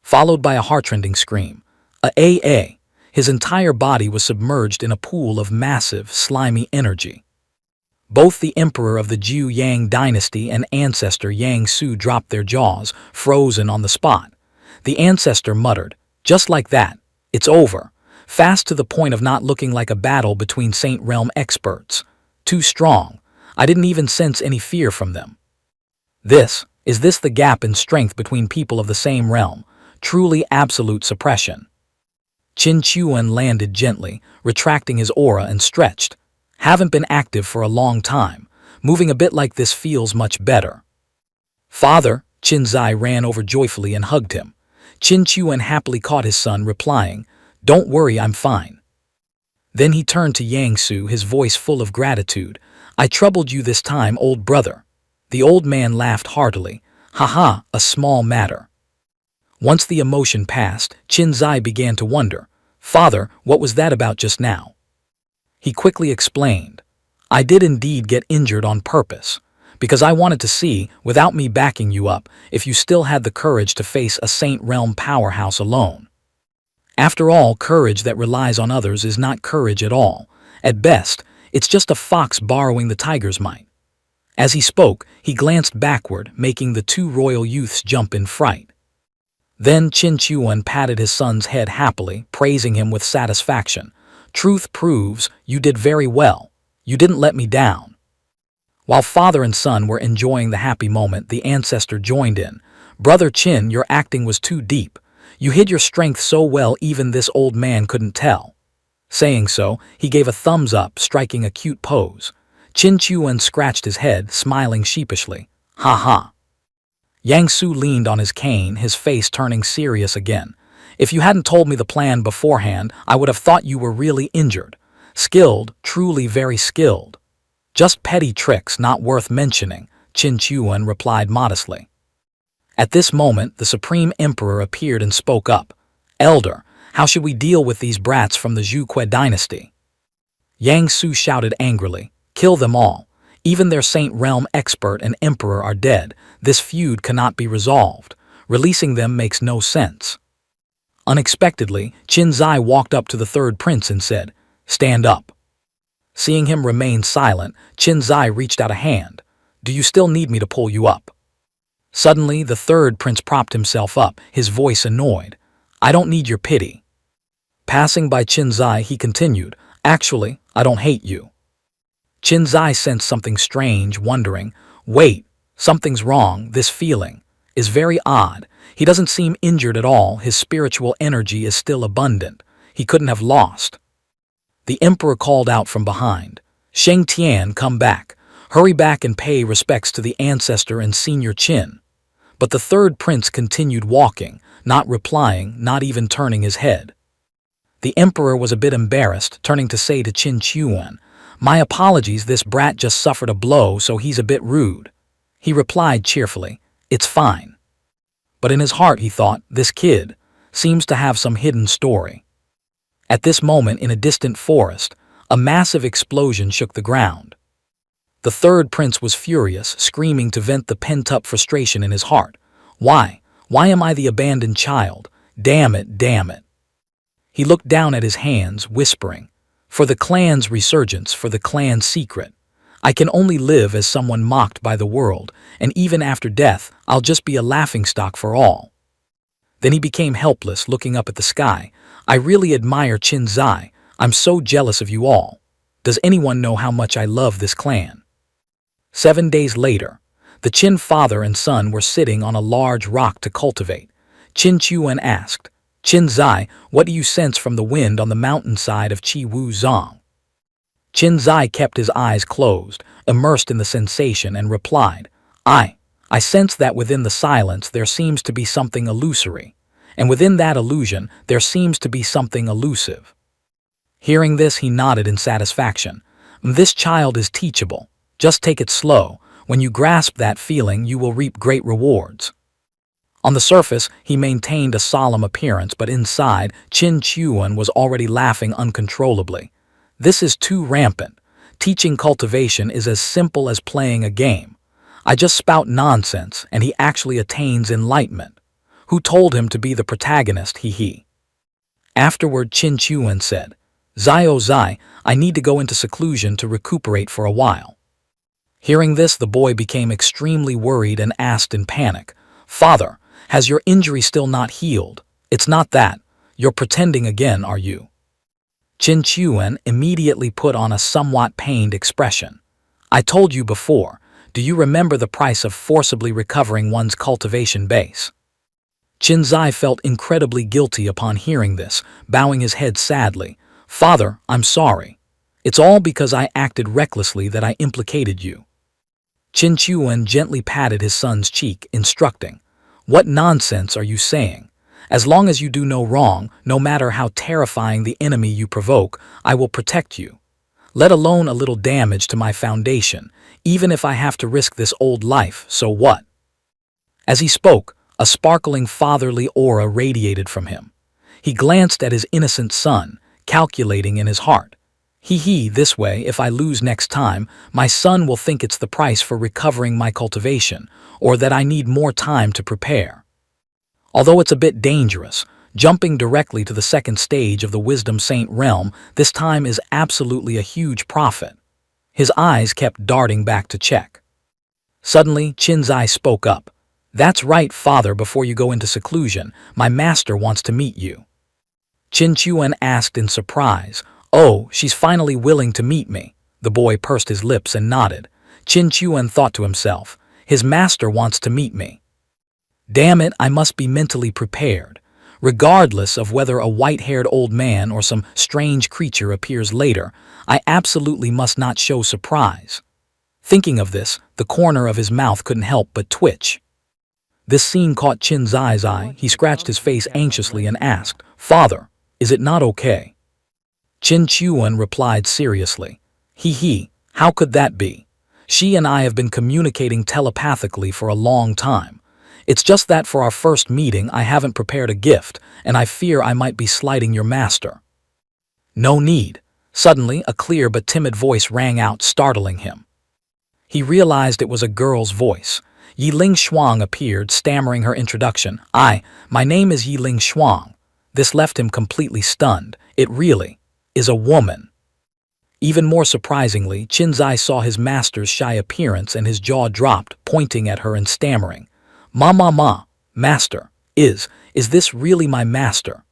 Followed by a heartrending scream. His entire body was submerged in a pool of massive, slimy energy. Both the emperor of the Zhu Yang dynasty and ancestor Yang Su dropped their jaws, frozen on the spot. The ancestor muttered, just like that, it's over, fast to the point of not looking like a battle between Saint Realm experts. Too strong. I didn't even sense any fear from them. Is this the gap in strength between people of the same realm? Truly absolute suppression. Qin Chuan landed gently, retracting his aura and stretched. Haven't been active for a long time. Moving a bit like this feels much better. Father, Qin Zai ran over joyfully and hugged him. Qin Chuan happily caught his son, replying, don't worry, I'm fine. Then he turned to Yang Su, his voice full of gratitude. I troubled you this time, old brother. The old man laughed heartily. Haha, a small matter. Once the emotion passed, Qin Zai began to wonder, Father, what was that about just now? He quickly explained, I did indeed get injured on purpose, because I wanted to see, without me backing you up, if you still had the courage to face a Saint Realm powerhouse alone. After all, courage that relies on others is not courage at all. At best, it's just a fox borrowing the tiger's might. As he spoke, he glanced backward, making the two royal youths jump in fright. Then Qin Chuan patted his son's head happily, praising him with satisfaction. Truth proves, you did very well. You didn't let me down. While father and son were enjoying the happy moment, the ancestor joined in. Brother Qin, your acting was too deep. You hid your strength so well even this old man couldn't tell. Saying so, he gave a thumbs up, striking a cute pose. Qin Chuan scratched his head, smiling sheepishly. Ha ha. Yang Su leaned on his cane, his face turning serious again. If you hadn't told me the plan beforehand, I would have thought you were really injured. Skilled, truly very skilled. Just petty tricks not worth mentioning, Qin Chuan replied modestly. At this moment, the Supreme Emperor appeared and spoke up. Elder, how should we deal with these brats from the Zhuque dynasty? Yang Su shouted angrily. Kill them all. Even their Saint Realm expert and emperor are dead. This feud cannot be resolved. Releasing them makes no sense. Unexpectedly, Qin Zai walked up to the third prince and said, Stand up. Seeing him remain silent, Qin Zai reached out a hand. Do you still need me to pull you up? Suddenly, the third prince propped himself up, his voice annoyed. I don't need your pity. Passing by Qin Zai, he continued, Actually, I don't hate you. Qin Zai sensed something strange, wondering, wait, something's wrong, this feeling is very odd. He doesn't seem injured at all, his spiritual energy is still abundant. He couldn't have lost. The emperor called out from behind, Sheng Tian, come back. Hurry back and pay respects to the ancestor and senior Qin. But the third prince continued walking, not replying, not even turning his head. The emperor was a bit embarrassed, turning to say to Qin Chuan, My apologies, this brat just suffered a blow, so he's a bit rude. He replied cheerfully, it's fine. But in his heart he thought, this kid seems to have some hidden story. At this moment, in a distant forest, a massive explosion shook the ground. The third prince was furious, screaming to vent the pent-up frustration in his heart. Why? Why am I the abandoned child? Damn it, damn it. He looked down at his hands, whispering, for the clan's resurgence, for the clan's secret. I can only live as someone mocked by the world, and even after death, I'll just be a laughingstock for all. Then he became helpless, looking up at the sky. I really admire Qin Zai. I'm so jealous of you all. Does anyone know how much I love this clan? 7 days later, the Qin father and son were sitting on a large rock to cultivate. Qin Chuan asked, Qin Zai, what do you sense from the wind on the mountainside of Qi Wu Zong? Qin Zai kept his eyes closed, immersed in the sensation, and replied, I sense that within the silence there seems to be something illusory, and within that illusion there seems to be something elusive. Hearing this, he nodded in satisfaction. This child is teachable. Just take it slow. When you grasp that feeling, you will reap great rewards. On the surface, he maintained a solemn appearance, but inside, Qin Chuan was already laughing uncontrollably. This is too rampant. Teaching cultivation is as simple as playing a game. I just spout nonsense, and he actually attains enlightenment. Who told him to be the protagonist, he? Afterward, Qin Chuan said, Zai, oh Zai, I need to go into seclusion to recuperate for a while. Hearing this, the boy became extremely worried and asked in panic, Father, has your injury still not healed? It's not that. You're pretending again, are you? Qin Chuan immediately put on a somewhat pained expression. I told you before. Do you remember the price of forcibly recovering one's cultivation base? Qin Zai felt incredibly guilty upon hearing this, bowing his head sadly. Father, I'm sorry. It's all because I acted recklessly that I implicated you. Qin Chuan gently patted his son's cheek, instructing, What nonsense are you saying? As long as you do no wrong, no matter how terrifying the enemy you provoke, I will protect you. Let alone a little damage to my foundation, even if I have to risk this old life, so what? As he spoke, a sparkling fatherly aura radiated from him. He glanced at his innocent son, calculating in his heart. This way, if I lose next time, my son will think it's the price for recovering my cultivation, or that I need more time to prepare. Although it's a bit dangerous, jumping directly to the second stage of the Wisdom Saint realm this time is absolutely a huge profit. His eyes kept darting back to check. Suddenly, Qin Zai spoke up. That's right, father, before you go into seclusion, my master wants to meet you. Qin Chuan asked in surprise, Oh, she's finally willing to meet me. The boy pursed his lips and nodded. Qin Chuan thought to himself, his master wants to meet me. Damn it, I must be mentally prepared. Regardless of whether a white-haired old man or some strange creature appears later, I absolutely must not show surprise. Thinking of this, the corner of his mouth couldn't help but twitch. This scene caught Qin Zai's eye. He scratched his face anxiously and asked, Father, is it not okay? Qin Chuan replied seriously, How could that be? She and I have been communicating telepathically for a long time. It's just that for our first meeting I haven't prepared a gift, and I fear I might be slighting your master. No need. Suddenly, a clear but timid voice rang out, startling him. He realized it was a girl's voice. Yiling Shuang appeared, stammering her introduction. My name is Yiling Shuang. This left him completely stunned. It really is a woman. Even more surprisingly, Qin Zai saw his master's shy appearance and his jaw dropped, pointing at her and stammering. Master, is this really my master?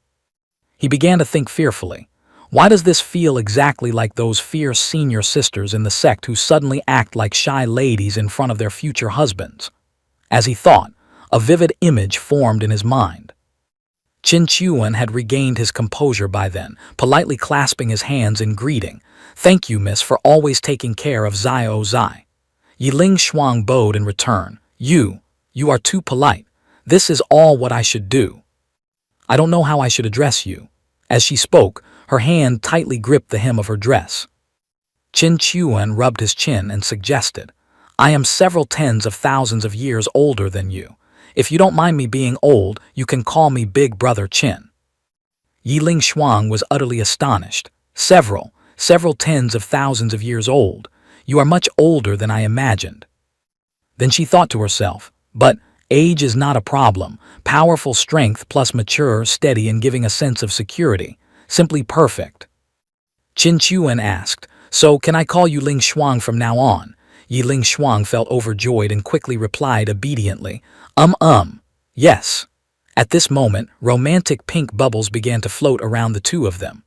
He began to think fearfully. Why does this feel exactly like those fierce senior sisters in the sect who suddenly act like shy ladies in front of their future husbands? As he thought, a vivid image formed in his mind. Qin Chuan had regained his composure by then, politely clasping his hands in greeting. Thank you, miss, for always taking care of Zai O Zai. Yiling Shuang bowed in return. You are too polite. This is all what I should do. I don't know how I should address you. As she spoke, her hand tightly gripped the hem of her dress. Qin Chuan rubbed his chin and suggested, I am several tens of thousands of years older than you. If you don't mind me being old, you can call me Big Brother Qin. Yiling Shuang was utterly astonished. Several tens of thousands of years old. You are much older than I imagined. Then she thought to herself, but age is not a problem. Powerful strength plus mature, steady and giving a sense of security. Simply perfect. Qin Chuan asked, so can I call you Ling Shuang from now on? Yiling Shuang felt overjoyed and quickly replied obediently, yes. At this moment, romantic pink bubbles began to float around the two of them.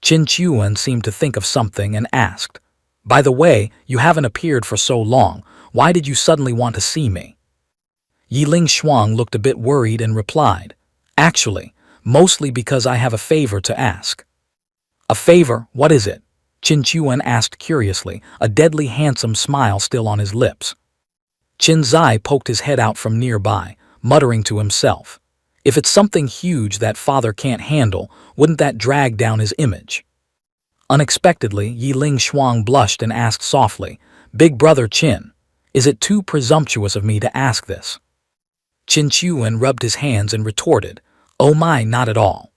Qin Chuan seemed to think of something and asked, by the way, you haven't appeared for so long. Why did you suddenly want to see me? Yiling Shuang looked a bit worried and replied, actually, mostly because I have a favor to ask. A favor? What is it? Qin Chuan asked curiously, a deadly handsome smile still on his lips. Qin Zai poked his head out from nearby, muttering to himself, if it's something huge that father can't handle, wouldn't that drag down his image? Unexpectedly, Yiling Shuang blushed and asked softly, Big Brother Qin, is it too presumptuous of me to ask this? Qin Chuan rubbed his hands and retorted, oh my, not at all.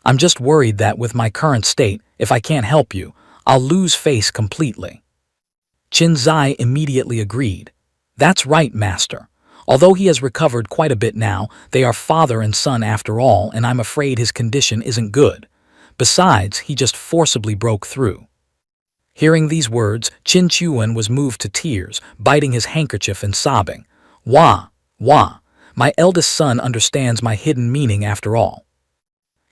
I'm just worried that with my current state, if I can't help you, I'll lose face completely. Qin Zai immediately agreed. That's right, master. Although he has recovered quite a bit now, they are father and son after all, and I'm afraid his condition isn't good. Besides, he just forcibly broke through. Hearing these words, Qin Chuan was moved to tears, biting his handkerchief and sobbing. Wah, my eldest son understands my hidden meaning after all.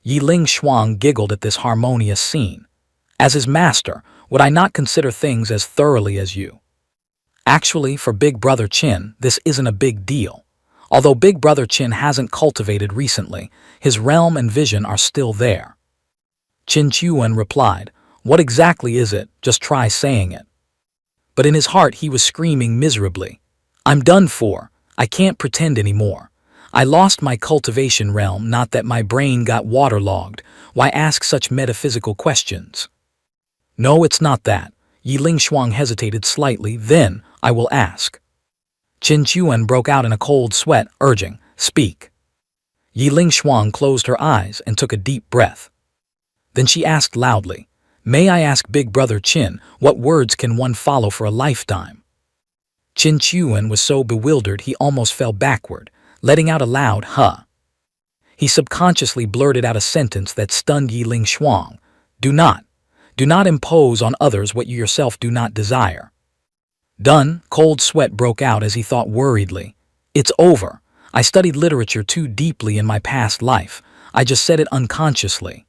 Yiling Shuang giggled at this harmonious scene. As his master, would I not consider things as thoroughly as you? Actually, for Big Brother Qin, this isn't a big deal. Although Big Brother Qin hasn't cultivated recently, his realm and vision are still there. Qin Chuan replied, what exactly is it? Just try saying it. But in his heart he was screaming miserably, I'm done for. I can't pretend anymore. I lost my cultivation realm, not that my brain got waterlogged. Why ask such metaphysical questions? No, it's not that. Yiling Shuang hesitated slightly, then, I will ask. Qin Chuan broke out in a cold sweat, urging, speak. Yiling Shuang closed her eyes and took a deep breath. Then she asked loudly, may I ask Big Brother Qin, what words can one follow for a lifetime? Qin Chuan was so bewildered he almost fell backward, letting out a loud huh. He subconsciously blurted out a sentence that stunned Yiling Shuang. Do not impose on others what you yourself do not desire. Done, cold sweat broke out as he thought worriedly. It's over. I studied literature too deeply in my past life. I just said it unconsciously.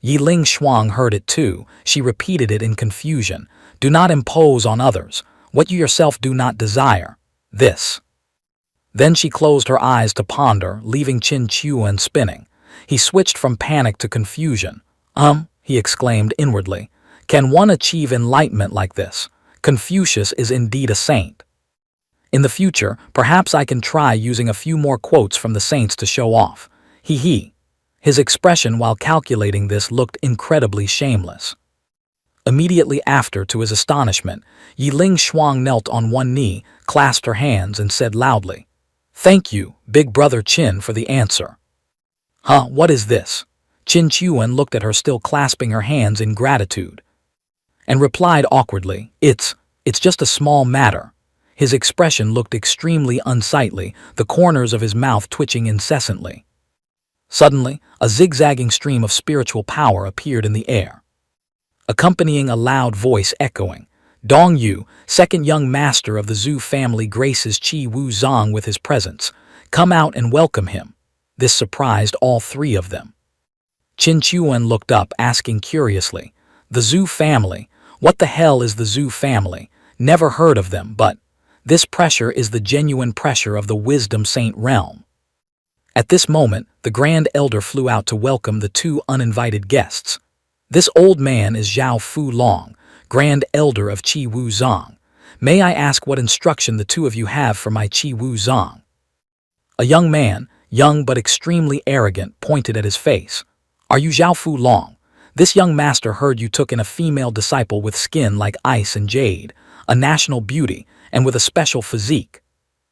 Yiling Shuang heard it too. She repeated it in confusion. Do not impose on others what you yourself do not desire. This. Then she closed her eyes to ponder, leaving Qin Chuan spinning. He switched from panic to confusion. He exclaimed inwardly. Can one achieve enlightenment like this? Confucius is indeed a saint. In the future, perhaps I can try using a few more quotes from the saints to show off. His expression while calculating this looked incredibly shameless. Immediately after, to his astonishment, Yiling Shuang knelt on one knee, clasped her hands and said loudly, Thank you, Big Brother Qin, for the answer. What is this? Qin Chuan looked at her still clasping her hands in gratitude, and replied awkwardly, It's just a small matter. His expression looked extremely unsightly, the corners of his mouth twitching incessantly. Suddenly, a zigzagging stream of spiritual power appeared in the air, accompanying a loud voice echoing, Dong Yu, second young master of the Zhu family, graces Qi Wu Zong with his presence. Come out and welcome him. This surprised all three of them. Qin Chuan looked up, asking curiously, The Zhu family? What the hell is the Zhu family? Never heard of them, but this pressure is the genuine pressure of the Wisdom Saint realm. At this moment, the Grand Elder flew out to welcome the two uninvited guests. This old man is Zhao Fu Long, Grand Elder of Qi Wu Zong. May I ask what instruction the two of you have for my Qi Wu Zong? A young man, young but extremely arrogant, pointed at his face. Are you Zhao Fu Long? This young master heard you took in a female disciple with skin like ice and jade, a national beauty, and with a special physique.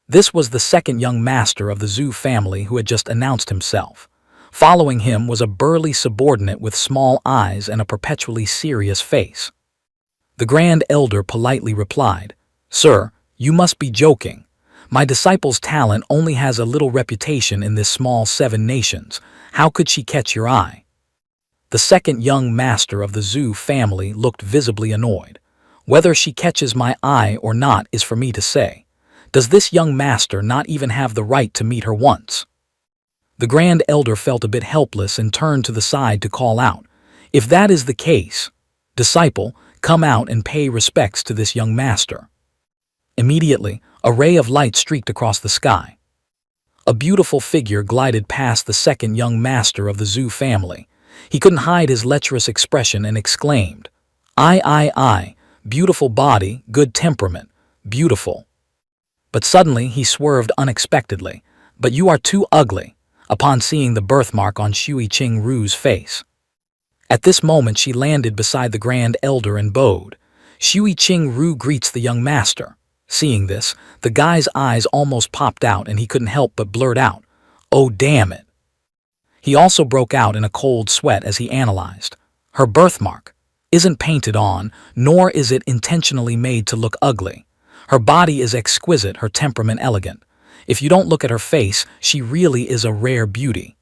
This was the second young master of the Zhu family who had just announced himself. Following him was a burly subordinate with small eyes and a perpetually serious face. The Grand Elder politely replied, "Sir, you must be joking. My disciple's talent only has a little reputation in this small 7 nations. How could she catch your eye?" The second young master of the Zhu family looked visibly annoyed. "Whether she catches my eye or not is for me to say. Does this young master not even have the right to meet her once?" The Grand Elder felt a bit helpless and turned to the side to call out, "If that is the case, disciple, come out and pay respects to this young master." Immediately, a ray of light streaked across the sky. A beautiful figure glided past the second young master of the Zhu family. He couldn't hide his lecherous expression and exclaimed, I, beautiful body, good temperament, beautiful." But suddenly he swerved unexpectedly. "But you are too ugly," upon seeing the birthmark on Shui Qingru's face. At this moment she landed beside the Grand Elder and bowed. "Shui Qingru greets the young master." Seeing this, the guy's eyes almost popped out and he couldn't help but blurt out, "Oh, damn it." He also broke out in a cold sweat as he analyzed. Her birthmark isn't painted on, nor is it intentionally made to look ugly. Her body is exquisite, her temperament elegant. If you don't look at her face, she really is a rare beauty.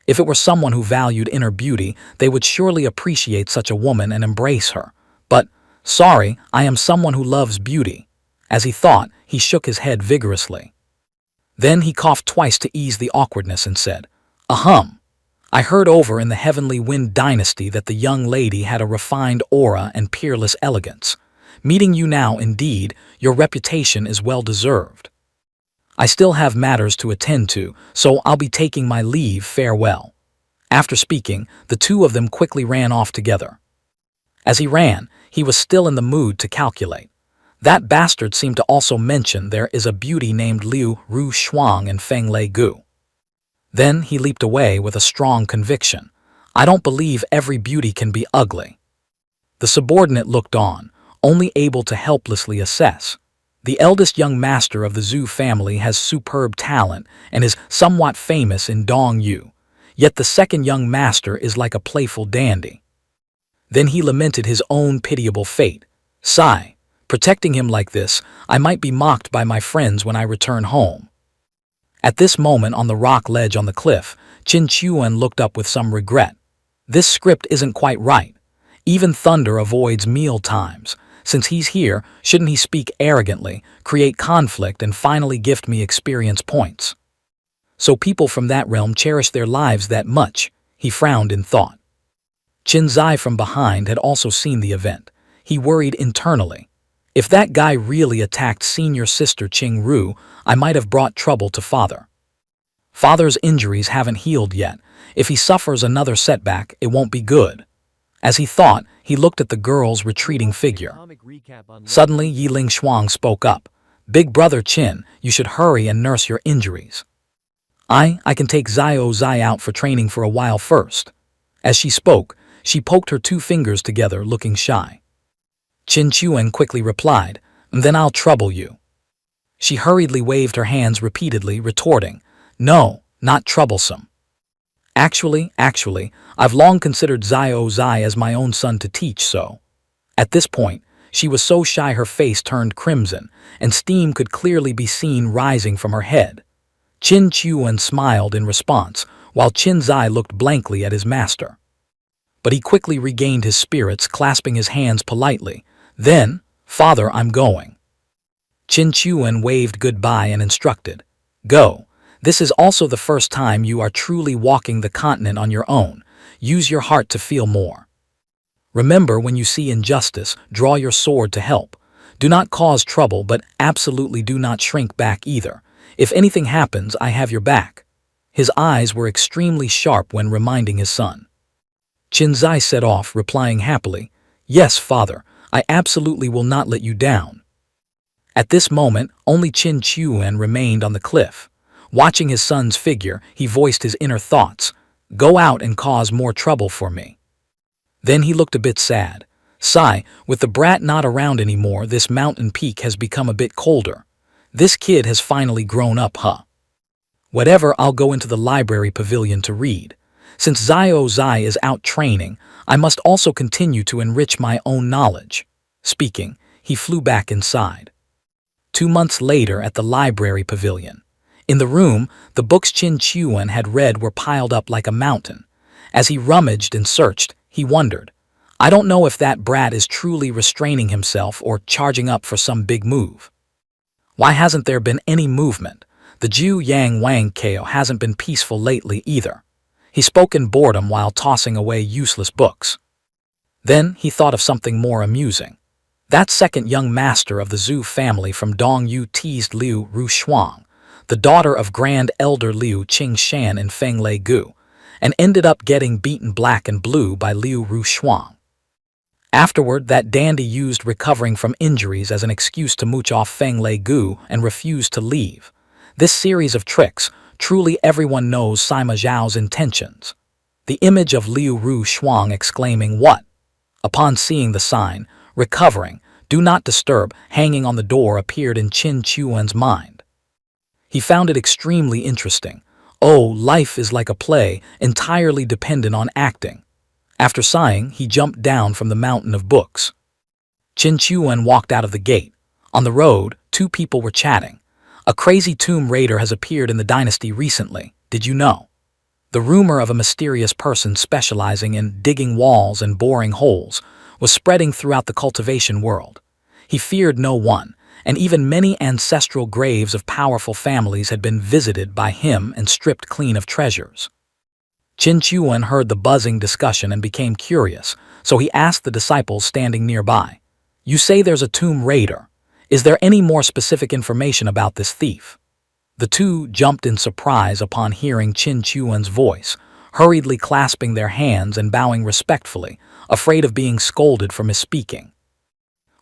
If it were someone who valued inner beauty, they would surely appreciate such a woman and embrace her. But, sorry, I am someone who loves beauty. As he thought, he shook his head vigorously. Then he coughed twice to ease the awkwardness and said, "Ahem. I heard over in the Heavenly Wind dynasty that the young lady had a refined aura and peerless elegance. Meeting you now, indeed, your reputation is well deserved. I still have matters to attend to, so I'll be taking my leave. Farewell." After speaking, the two of them quickly ran off together. As he ran, he was still in the mood to calculate. That bastard seemed to also mention there is a beauty named Liu Ru Shuang and Feng Lei Gu. Then he leaped away with a strong conviction. "I don't believe every beauty can be ugly." The subordinate looked on, only able to helplessly assess. The eldest young master of the Zhu family has superb talent and is somewhat famous in Dongyu, yet the second young master is like a playful dandy. Then he lamented his own pitiable fate. "Sigh, protecting him like this, I might be mocked by my friends when I return home." At this moment on the rock ledge on the cliff, Qin Chuan looked up with some regret. This script isn't quite right. Even thunder avoids meal times. Since he's here, shouldn't he speak arrogantly, create conflict, and finally gift me experience points? So people from that realm cherish their lives that much, he frowned in thought. Qin Zai from behind had also seen the event. He worried internally. If that guy really attacked senior sister Qingru, I might have brought trouble to father. Father's injuries haven't healed yet. If he suffers another setback, it won't be good. As he thought, he looked at the girl's retreating figure. Suddenly, Yiling Shuang spoke up. "Big brother Qin, you should hurry and nurse your injuries. I can take Zio Zai out for training for a while first." As she spoke, she poked her 2 fingers together, looking shy. Qin Chuan quickly replied, "Then I'll trouble you." She hurriedly waved her hands repeatedly, retorting, "No, not troublesome. Actually, I've long considered Zio Zai as my own son to teach, so." At this point, she was so shy her face turned crimson, and steam could clearly be seen rising from her head. Qin Chuan smiled in response, while Qin Zai looked blankly at his master. But he quickly regained his spirits, clasping his hands politely. "Then, father, I'm going." Qin Chuan waved goodbye and instructed, "Go. This is also the first time you are truly walking the continent on your own. Use your heart to feel more. Remember, when you see injustice, draw your sword to help. Do not cause trouble, but absolutely do not shrink back either. If anything happens, I have your back." His eyes were extremely sharp when reminding his son. Qin Zai set off, replying happily, "Yes, father, I absolutely will not let you down." At this moment, only Qin Chuan remained on the cliff. Watching his son's figure, he voiced his inner thoughts. "Go out and cause more trouble for me." Then he looked a bit sad. Sigh, with the brat not around anymore, this mountain peak has become a bit colder. This kid has finally grown up, huh? Whatever, I'll go into the library pavilion to read. Since Zio Zai is out training, I must also continue to enrich my own knowledge. Speaking, he flew back inside. 2 months later at the library pavilion. In the room, the books Qin Chuan had read were piled up like a mountain. As he rummaged and searched, he wondered, I don't know if that brat is truly restraining himself or charging up for some big move. Why hasn't there been any movement? The Ju Yang Wang Kao hasn't been peaceful lately either. He spoke in boredom while tossing away useless books. Then he thought of something more amusing. That second young master of the Zhu family from Dongyu teased Liu Rushuang, the daughter of Grand Elder Liu Qingshan in Fenglei Gu, and ended up getting beaten black and blue by Liu Rushuang. Afterward, that dandy used recovering from injuries as an excuse to mooch off Fenglei Gu and refused to leave. This series of tricks, truly everyone knows Sima Zhao's intentions. The image of Liu Rushuang exclaiming, "What?" upon seeing the sign, "Recovering, do not disturb," hanging on the door appeared in Qin Chuan's mind. He found it extremely interesting. Oh, life is like a play, entirely dependent on acting. After sighing, he jumped down from the mountain of books. Qin Chuan walked out of the gate. On the road, two people were chatting. A crazy tomb raider has appeared in the dynasty recently, did you know? The rumor of a mysterious person specializing in digging walls and boring holes was spreading throughout the cultivation world. He feared no one, and even many ancestral graves of powerful families had been visited by him and stripped clean of treasures. Qin Chuan heard the buzzing discussion and became curious, so he asked the disciples standing nearby, "You say there's a tomb raider. Is there any more specific information about this thief?" The two jumped in surprise upon hearing Qin Chuan's voice, hurriedly clasping their hands and bowing respectfully, afraid of being scolded for misspeaking.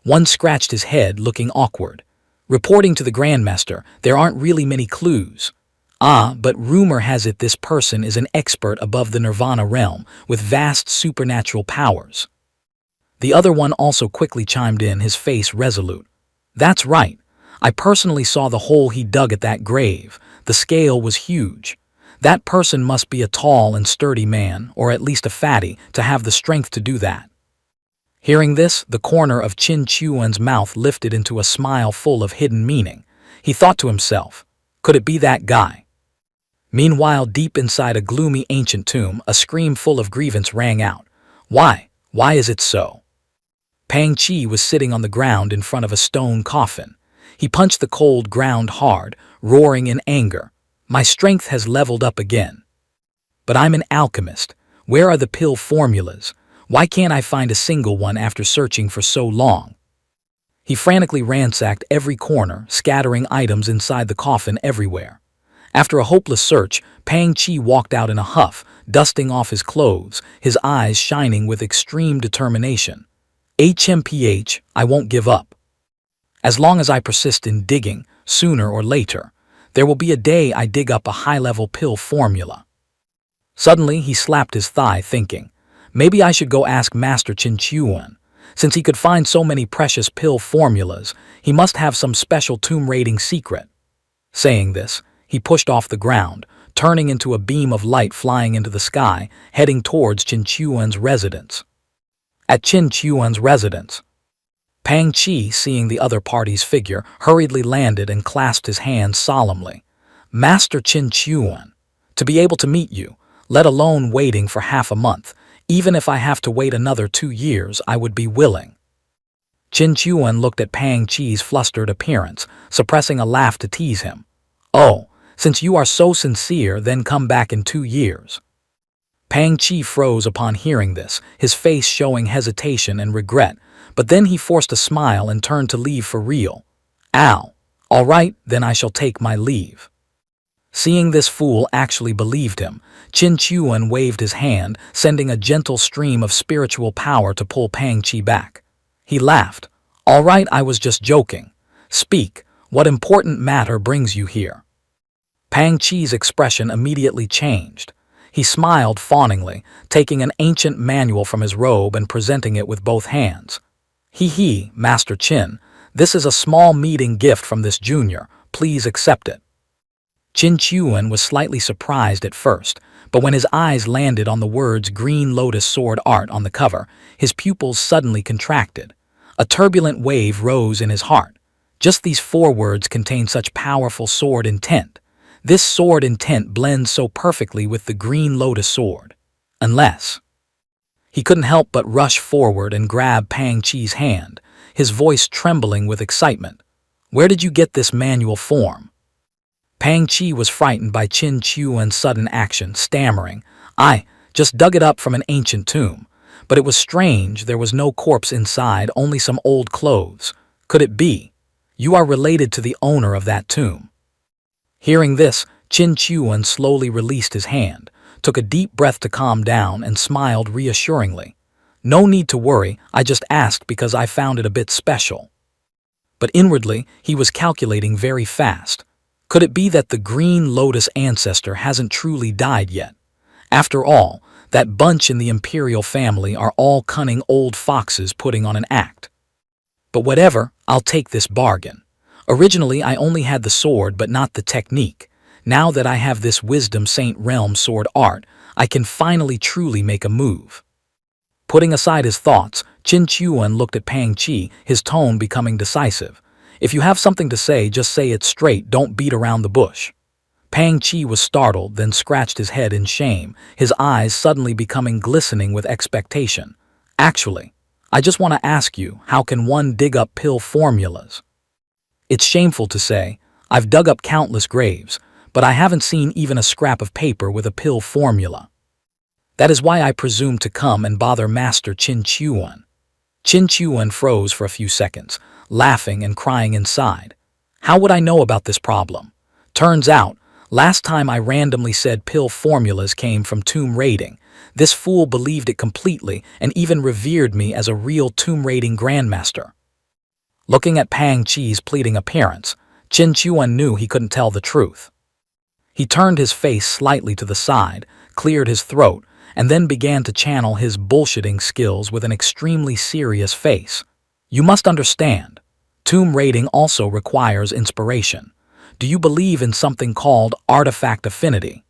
One scratched his head, looking awkward. Reporting to the Grandmaster, there aren't really many clues. But rumor has it this person is an expert above the Nirvana realm with vast supernatural powers. The other one also quickly chimed in, his face resolute. That's right. I personally saw the hole he dug at that grave. The scale was huge. That person must be a tall and sturdy man, or at least a fatty, to have the strength to do that. Hearing this, the corner of Qin Chuan's mouth lifted into a smile full of hidden meaning. He thought to himself, could it be that guy? Meanwhile, deep inside a gloomy ancient tomb, a scream full of grievance rang out. Why? Why is it so? Pang Qi was sitting on the ground in front of a stone coffin. He punched the cold ground hard, roaring in anger. My strength has leveled up again. But I'm an alchemist. Where are the pill formulas? Why can't I find a single one after searching for so long? He frantically ransacked every corner, scattering items inside the coffin everywhere. After a hopeless search, Pang Qi walked out in a huff, dusting off his clothes, his eyes shining with extreme determination. HMPH, I won't give up. As long as I persist in digging, sooner or later, there will be a day I dig up a high-level pill formula. Suddenly, he slapped his thigh, thinking, maybe I should go ask Master Qin Chuan. Since he could find so many precious pill formulas, he must have some special tomb raiding secret. Saying this, he pushed off the ground, turning into a beam of light flying into the sky, heading towards Qin Chuan's residence. At Qin Chuan's residence, Pang Qi, seeing the other party's figure, hurriedly landed and clasped his hands solemnly. Master Qin Chuan, to be able to meet you, let alone waiting for half a month, even if I have to wait another 2 years, I would be willing. Qin Chuan looked at Pang Qi's flustered appearance, suppressing a laugh to tease him. Oh, since you are so sincere, then come back in 2 years. Pang Qi froze upon hearing this, his face showing hesitation and regret, but then he forced a smile and turned to leave for real. Ow. All right, then I shall take my leave. Seeing this fool actually believed him, Qin Chuan waved his hand, sending a gentle stream of spiritual power to pull Pang Qi back. He laughed. All right, I was just joking. Speak, what important matter brings you here? Pang Qi's expression immediately changed. He smiled fawningly, taking an ancient manual from his robe and presenting it with both hands. He, Master Qin, this is a small meeting gift from this junior. Please accept it. Qin Chuan was slightly surprised at first, but when his eyes landed on the words Green Lotus Sword Art on the cover, his pupils suddenly contracted. A turbulent wave rose in his heart. Just these 4 words contain such powerful sword intent. This sword intent blends so perfectly with the Green Lotus Sword. Unless... He couldn't help but rush forward and grab Pang Chi's hand, his voice trembling with excitement. Where did you get this manual form? Pang Chi was frightened by Qin Chuan's sudden action, stammering, I just dug it up from an ancient tomb. But it was strange, there was no corpse inside, only some old clothes. Could it be? You are related to the owner of that tomb. Hearing this, Qin Chuan slowly released his hand, took a deep breath to calm down, and smiled reassuringly. No need to worry, I just asked because I found it a bit special. But inwardly, he was calculating very fast. Could it be that the Green Lotus ancestor hasn't truly died yet? After all, that bunch in the imperial family are all cunning old foxes putting on an act. But whatever, I'll take this bargain. Originally, I only had the sword but not the technique. Now that I have this Wisdom Saint Realm sword art, I can finally truly make a move. Putting aside his thoughts, Qin Chuan looked at Pang Chi, his tone becoming decisive. If you have something to say, just say it straight, don't beat around the bush. Pang Chi was startled, then scratched his head in shame, his eyes suddenly becoming glistening with expectation. Actually, I just want to ask you, how can one dig up pill formulas? It's shameful to say, I've dug up countless graves, but I haven't seen even a scrap of paper with a pill formula. That is why I presumed to come and bother Master Qin Chuan. Qin Chuan froze for a few seconds, laughing and crying inside. How would I know about this problem? Turns out, last time I randomly said pill formulas came from tomb raiding. This fool believed it completely and even revered me as a real tomb raiding grandmaster. Looking at Pang Chi's pleading appearance, Qin Chuan knew he couldn't tell the truth. He turned his face slightly to the side, cleared his throat, and then began to channel his bullshitting skills with an extremely serious face. You must understand, tomb raiding also requires inspiration. Do you believe in something called artifact affinity?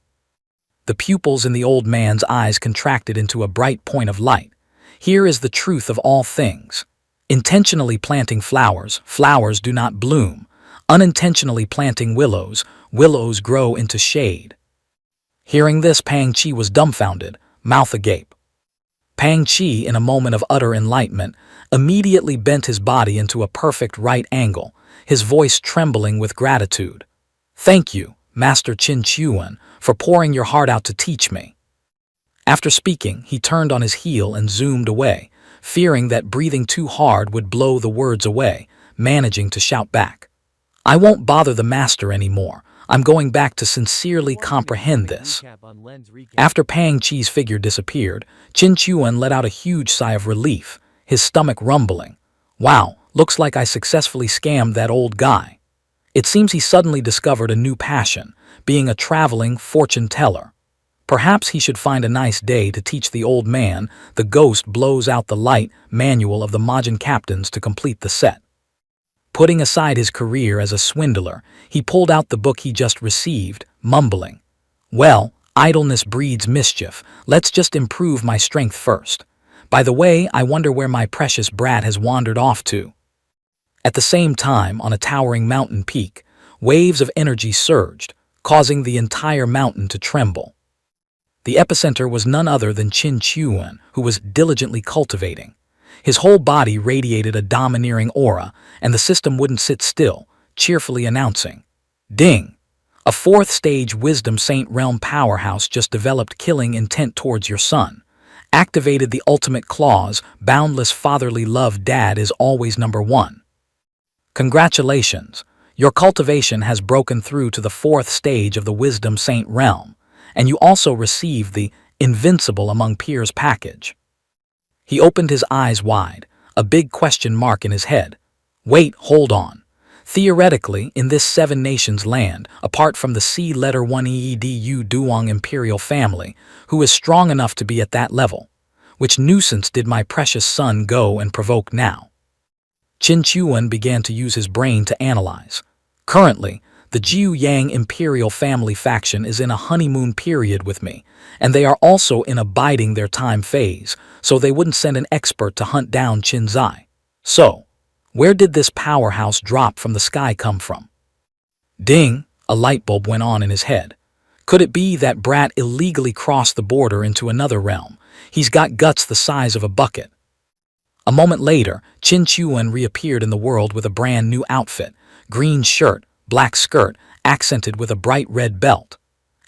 The pupils in the old man's eyes contracted into a bright point of light. Here is the truth of all things. Intentionally planting flowers, flowers do not bloom. Unintentionally planting willows, willows grow into shade. Hearing this, Pang Chi was dumbfounded, mouth agape. Pang Chi, in a moment of utter enlightenment, immediately bent his body into a perfect right angle, his voice trembling with gratitude. Thank you, Master Qin Chuan, for pouring your heart out to teach me. After speaking, he turned on his heel and zoomed away, fearing that breathing too hard would blow the words away, managing to shout back. I won't bother the master anymore. I'm going back to sincerely comprehend this. After Pang Chi's figure disappeared, Qin Chuan let out a huge sigh of relief, his stomach rumbling. Wow, looks like I successfully scammed that old guy. It seems he suddenly discovered a new passion, being a traveling fortune teller. Perhaps he should find a nice day to teach the old man the Ghost Blows Out the Light manual of the Majin captains to complete the set. Putting aside his career as a swindler, he pulled out the book he just received, mumbling, well, idleness breeds mischief. Let's just improve my strength first. By the way, I wonder where my precious brat has wandered off to. At the same time, on a towering mountain peak, waves of energy surged, causing the entire mountain to tremble. The epicenter was none other than Qin Chuan, who was diligently cultivating. His whole body radiated a domineering aura, and the system wouldn't sit still, cheerfully announcing, Ding! A 4th stage Wisdom Saint Realm powerhouse just developed killing intent towards your son. Activated the ultimate clause, boundless fatherly love, dad is always number 1. Congratulations! Your cultivation has broken through to the 4th stage of the Wisdom Saint Realm, and you also received the Invincible Among Peers package. He opened his eyes wide, a big question mark in his head. Wait, hold on. Theoretically, in this seven nations land, apart from the C letter 1 EEDU Duong imperial family, who is strong enough to be at that level, which nuisance did my precious son go and provoke now? Qin Chuan began to use his brain to analyze. Currently, the Jiu Yang imperial family faction is in a honeymoon period with me, and they are also in a biding their time phase, so they wouldn't send an expert to hunt down Qin Zai. So, where did this powerhouse drop from the sky come from? Ding! A light bulb went on in his head. Could it be that brat illegally crossed the border into another realm? He's got guts the size of a bucket. A moment later, Qin Chuan reappeared in the world with a brand new outfit, green shirt, black skirt, accented with a bright red belt.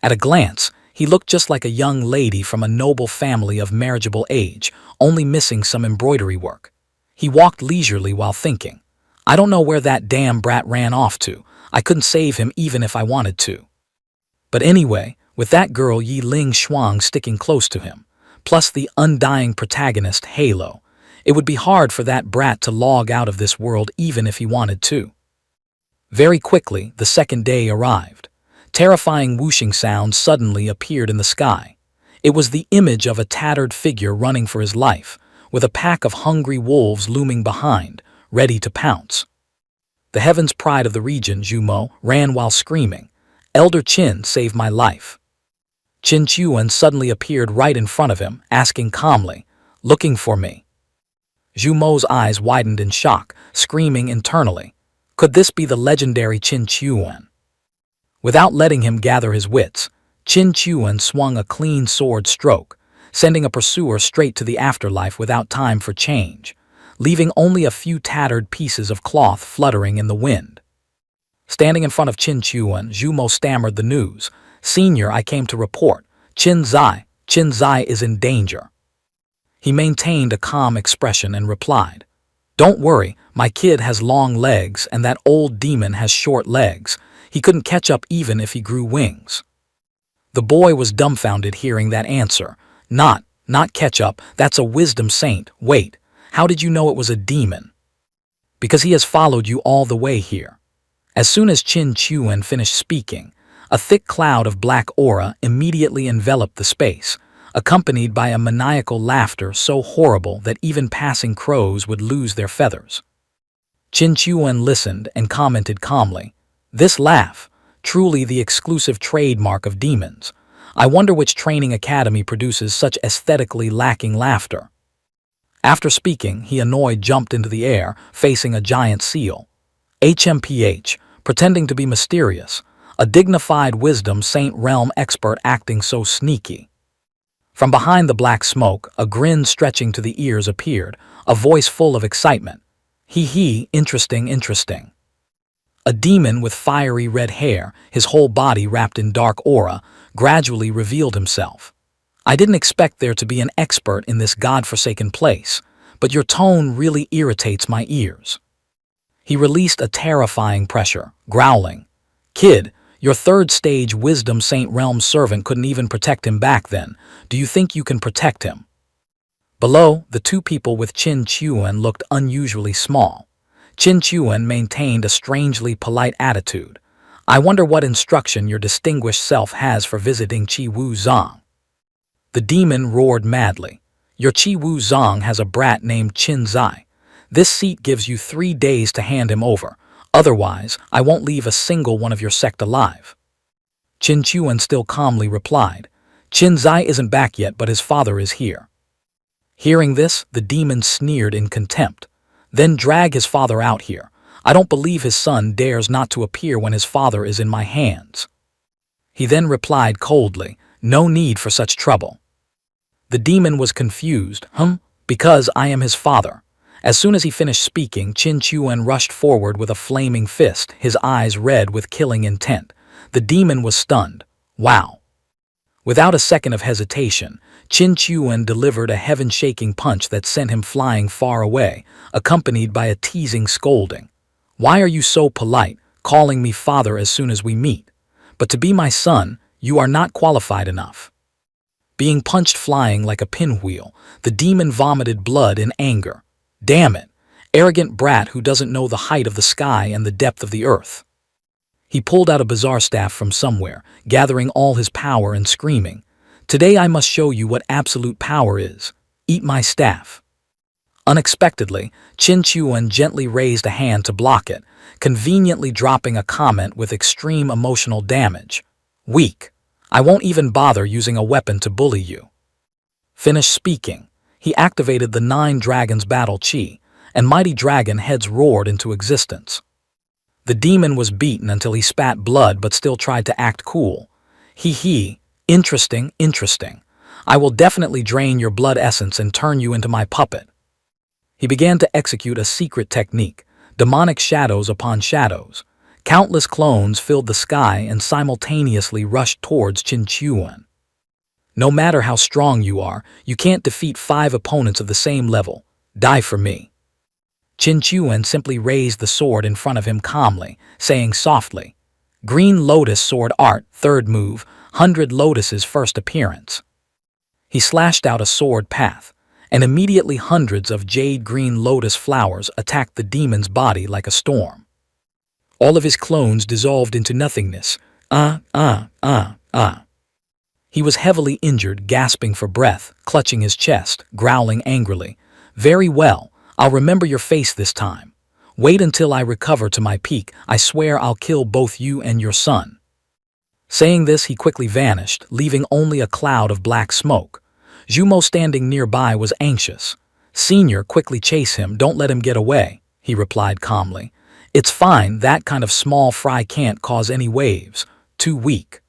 At a glance, he looked just like a young lady from a noble family of marriageable age, only missing some embroidery work. He walked leisurely while thinking, I don't know where that damn brat ran off to. I couldn't save him even if I wanted to. But anyway, with that girl Yi Ling Shuang sticking close to him, plus the undying protagonist Halo, it would be hard for that brat to log out of this world even if he wanted to. Very quickly, the second day arrived. Terrifying whooshing sounds suddenly appeared in the sky. It was the image of a tattered figure running for his life, with a pack of hungry wolves looming behind, ready to pounce. The heaven's pride of the region, Zhu Mo, ran while screaming, Elder Qin, save my life. Qin Chuan suddenly appeared right in front of him, asking calmly, looking for me. Zhu Mo's eyes widened in shock, screaming internally, could this be the legendary Qin Chuan? Without letting him gather his wits, Qin Chuan swung a clean sword stroke, sending a pursuer straight to the afterlife without time for change, leaving only a few tattered pieces of cloth fluttering in the wind. Standing in front of Qin Chuan, Zhu Mo stammered the news. Senior, I came to report. Qin Zai is in danger. He maintained a calm expression and replied, Don't worry, my kid has long legs and that old demon has short legs. He couldn't catch up even if he grew wings. The boy was dumbfounded hearing that answer. Not catch up, that's a wisdom saint. Wait, how did you know it was a demon? Because he has followed you all the way here. As soon as Qin Chuan finished speaking, a thick cloud of black aura immediately enveloped the space, accompanied by a maniacal laughter so horrible that even passing crows would lose their feathers. Qin Chuan listened and commented calmly, This laugh, truly the exclusive trademark of demons. I wonder which training academy produces such aesthetically lacking laughter. After speaking, he annoyed jumped into the air, facing a giant seal. HMPH, pretending to be mysterious, a dignified wisdom saint realm expert acting so sneaky. From behind the black smoke, a grin stretching to the ears appeared, a voice full of excitement. Hee, interesting. A demon with fiery red hair, his whole body wrapped in dark aura, gradually revealed himself. I didn't expect there to be an expert in this godforsaken place, but your tone really irritates my ears. He released a terrifying pressure, growling, Kid, your third stage wisdom saint realm servant couldn't even protect him back then. Do you think you can protect him? Below, the two people with Qin Chuan looked unusually small. Qin Chuan maintained a strangely polite attitude. I wonder what instruction your distinguished self has for visiting Qi Wu Zong. The demon roared madly. Your Qi Wu Zong has a brat named Qin Zai. This seat gives you 3 days to hand him over. Otherwise, I won't leave a single one of your sect alive. Qin Chuan still calmly replied, Qin Zai isn't back yet, but his father is here. Hearing this, the demon sneered in contempt. Then drag his father out here. I don't believe his son dares not to appear when his father is in my hands. He then replied coldly, No need for such trouble. The demon was confused. Because I am his father. As soon as he finished speaking, Qin Chuan rushed forward with a flaming fist, his eyes red with killing intent. The demon was stunned. Wow. Without a second of hesitation, Qin Chuan delivered a heaven-shaking punch that sent him flying far away, accompanied by a teasing scolding. Why are you so polite, calling me father as soon as we meet? But to be my son, you are not qualified enough. Being punched flying like a pinwheel, the demon vomited blood in anger. Damn it! Arrogant brat who doesn't know the height of the sky and the depth of the earth. He pulled out a bizarre staff from somewhere, gathering all his power and screaming, "Today I must show you what absolute power is. Eat my staff." Unexpectedly, Qin Chuan gently raised a hand to block it, conveniently dropping a comment with extreme emotional damage. "Weak. I won't even bother using a weapon to bully you." Finished speaking, he activated the 9 dragons battle chi, and mighty dragon heads roared into existence. The demon was beaten until he spat blood but still tried to act cool. Hee. Interesting. I will definitely drain your blood essence and turn you into my puppet." He began to execute a secret technique, demonic shadows upon shadows. Countless clones filled the sky and simultaneously rushed towards Qin Chuan. "No matter how strong you are, you can't defeat 5 opponents of the same level. Die for me." Qin Chuan simply raised the sword in front of him calmly, saying softly, "Green Lotus Sword Art, 3rd move, 100 Lotus's first appearance." He slashed out a sword path, and immediately hundreds of jade green lotus flowers attacked the demon's body like a storm. All of his clones dissolved into nothingness. He was heavily injured, gasping for breath, clutching his chest, growling angrily. "Very well. I'll remember your face this time. Wait until I recover to my peak. I swear I'll kill both you and your son." Saying this, he quickly vanished, leaving only a cloud of black smoke. Zhu Mo, standing nearby, was anxious. "Senior, quickly chase him. Don't let him get away," he replied calmly. "It's fine. That kind of small fry can't cause any waves. Too weak."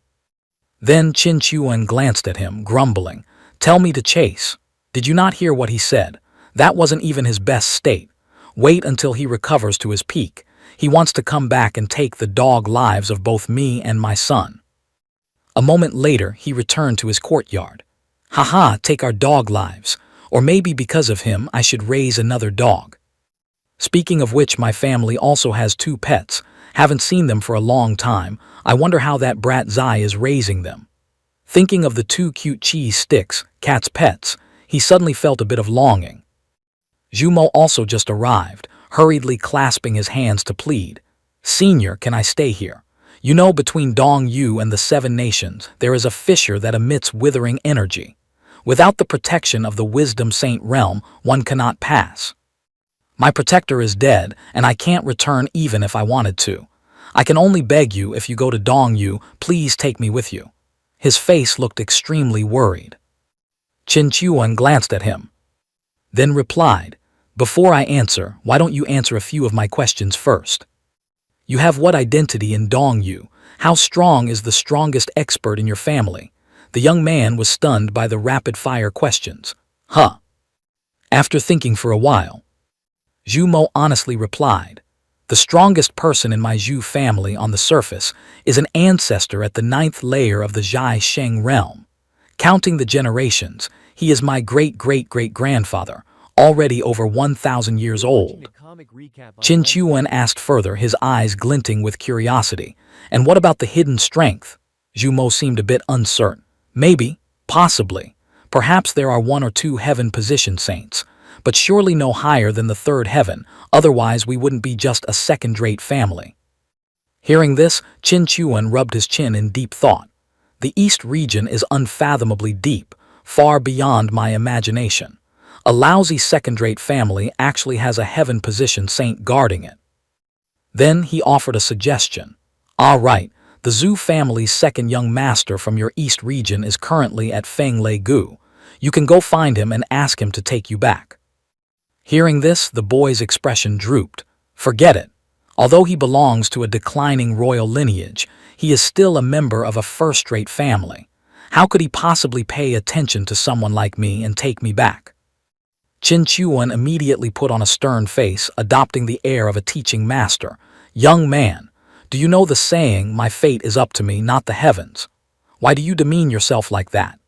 Then Qin Chuan glanced at him, grumbling. "Tell me to chase. Did you not hear what he said? That wasn't even his best state. Wait until he recovers to his peak. He wants to come back and take the dog lives of both me and my son." A moment later, he returned to his courtyard. "Haha, take our dog lives. Or maybe because of him, I should raise another dog. Speaking of which, my family also has 2 pets. Haven't seen them for a long time. I wonder how that brat Zai is raising them." Thinking of the 2 cute cheese sticks, cat's pets, he suddenly felt a bit of longing. Zhu Mo also just arrived, hurriedly clasping his hands to plead. "Senior, can I stay here? You know, between Dong Yu and the 7 nations, there is a fissure that emits withering energy. Without the protection of the Wisdom Saint realm, one cannot pass. My protector is dead, and I can't return even if I wanted to. I can only beg you, if you go to Dong Yu, please take me with you." His face looked extremely worried. Qin Chuan glanced at him, then replied, "Before I answer, why don't you answer a few of my questions first? You have what identity in Dong Yu? How strong is the strongest expert in your family?" The young man was stunned by the rapid-fire questions. After thinking for a while, Zhu Mo honestly replied, "The strongest person in my Zhu family on the surface is an ancestor at the 9th layer of the Zhai Sheng realm. Counting the generations, he is my great-great-great-grandfather, already over 1,000 years old." Qin Chuan asked further, his eyes glinting with curiosity. "And what about the hidden strength?" Zhu Mo seemed a bit uncertain. "Maybe, possibly. Perhaps there are 1 or 2 heaven-positioned saints, but surely no higher than the 3rd heaven, otherwise we wouldn't be just a second-rate family." Hearing this, Qin Chuan rubbed his chin in deep thought. The East region is unfathomably deep, far beyond my imagination. A lousy second-rate family actually has a heaven-positioned saint guarding it. Then he offered a suggestion. "All right, the Zhu family's 2nd young master from your East region is currently at Feng Lei Gu. You can go find him and ask him to take you back." Hearing this, the boy's expression drooped. Forget it. Although he belongs to a declining royal lineage, he is still a member of a first-rate family. How could he possibly pay attention to someone like me and take me back? Qin Chuan immediately put on a stern face, adopting the air of a teaching master. "Young man, do you know the saying, 'My fate is up to me, not the heavens'? Why do you demean yourself like that?"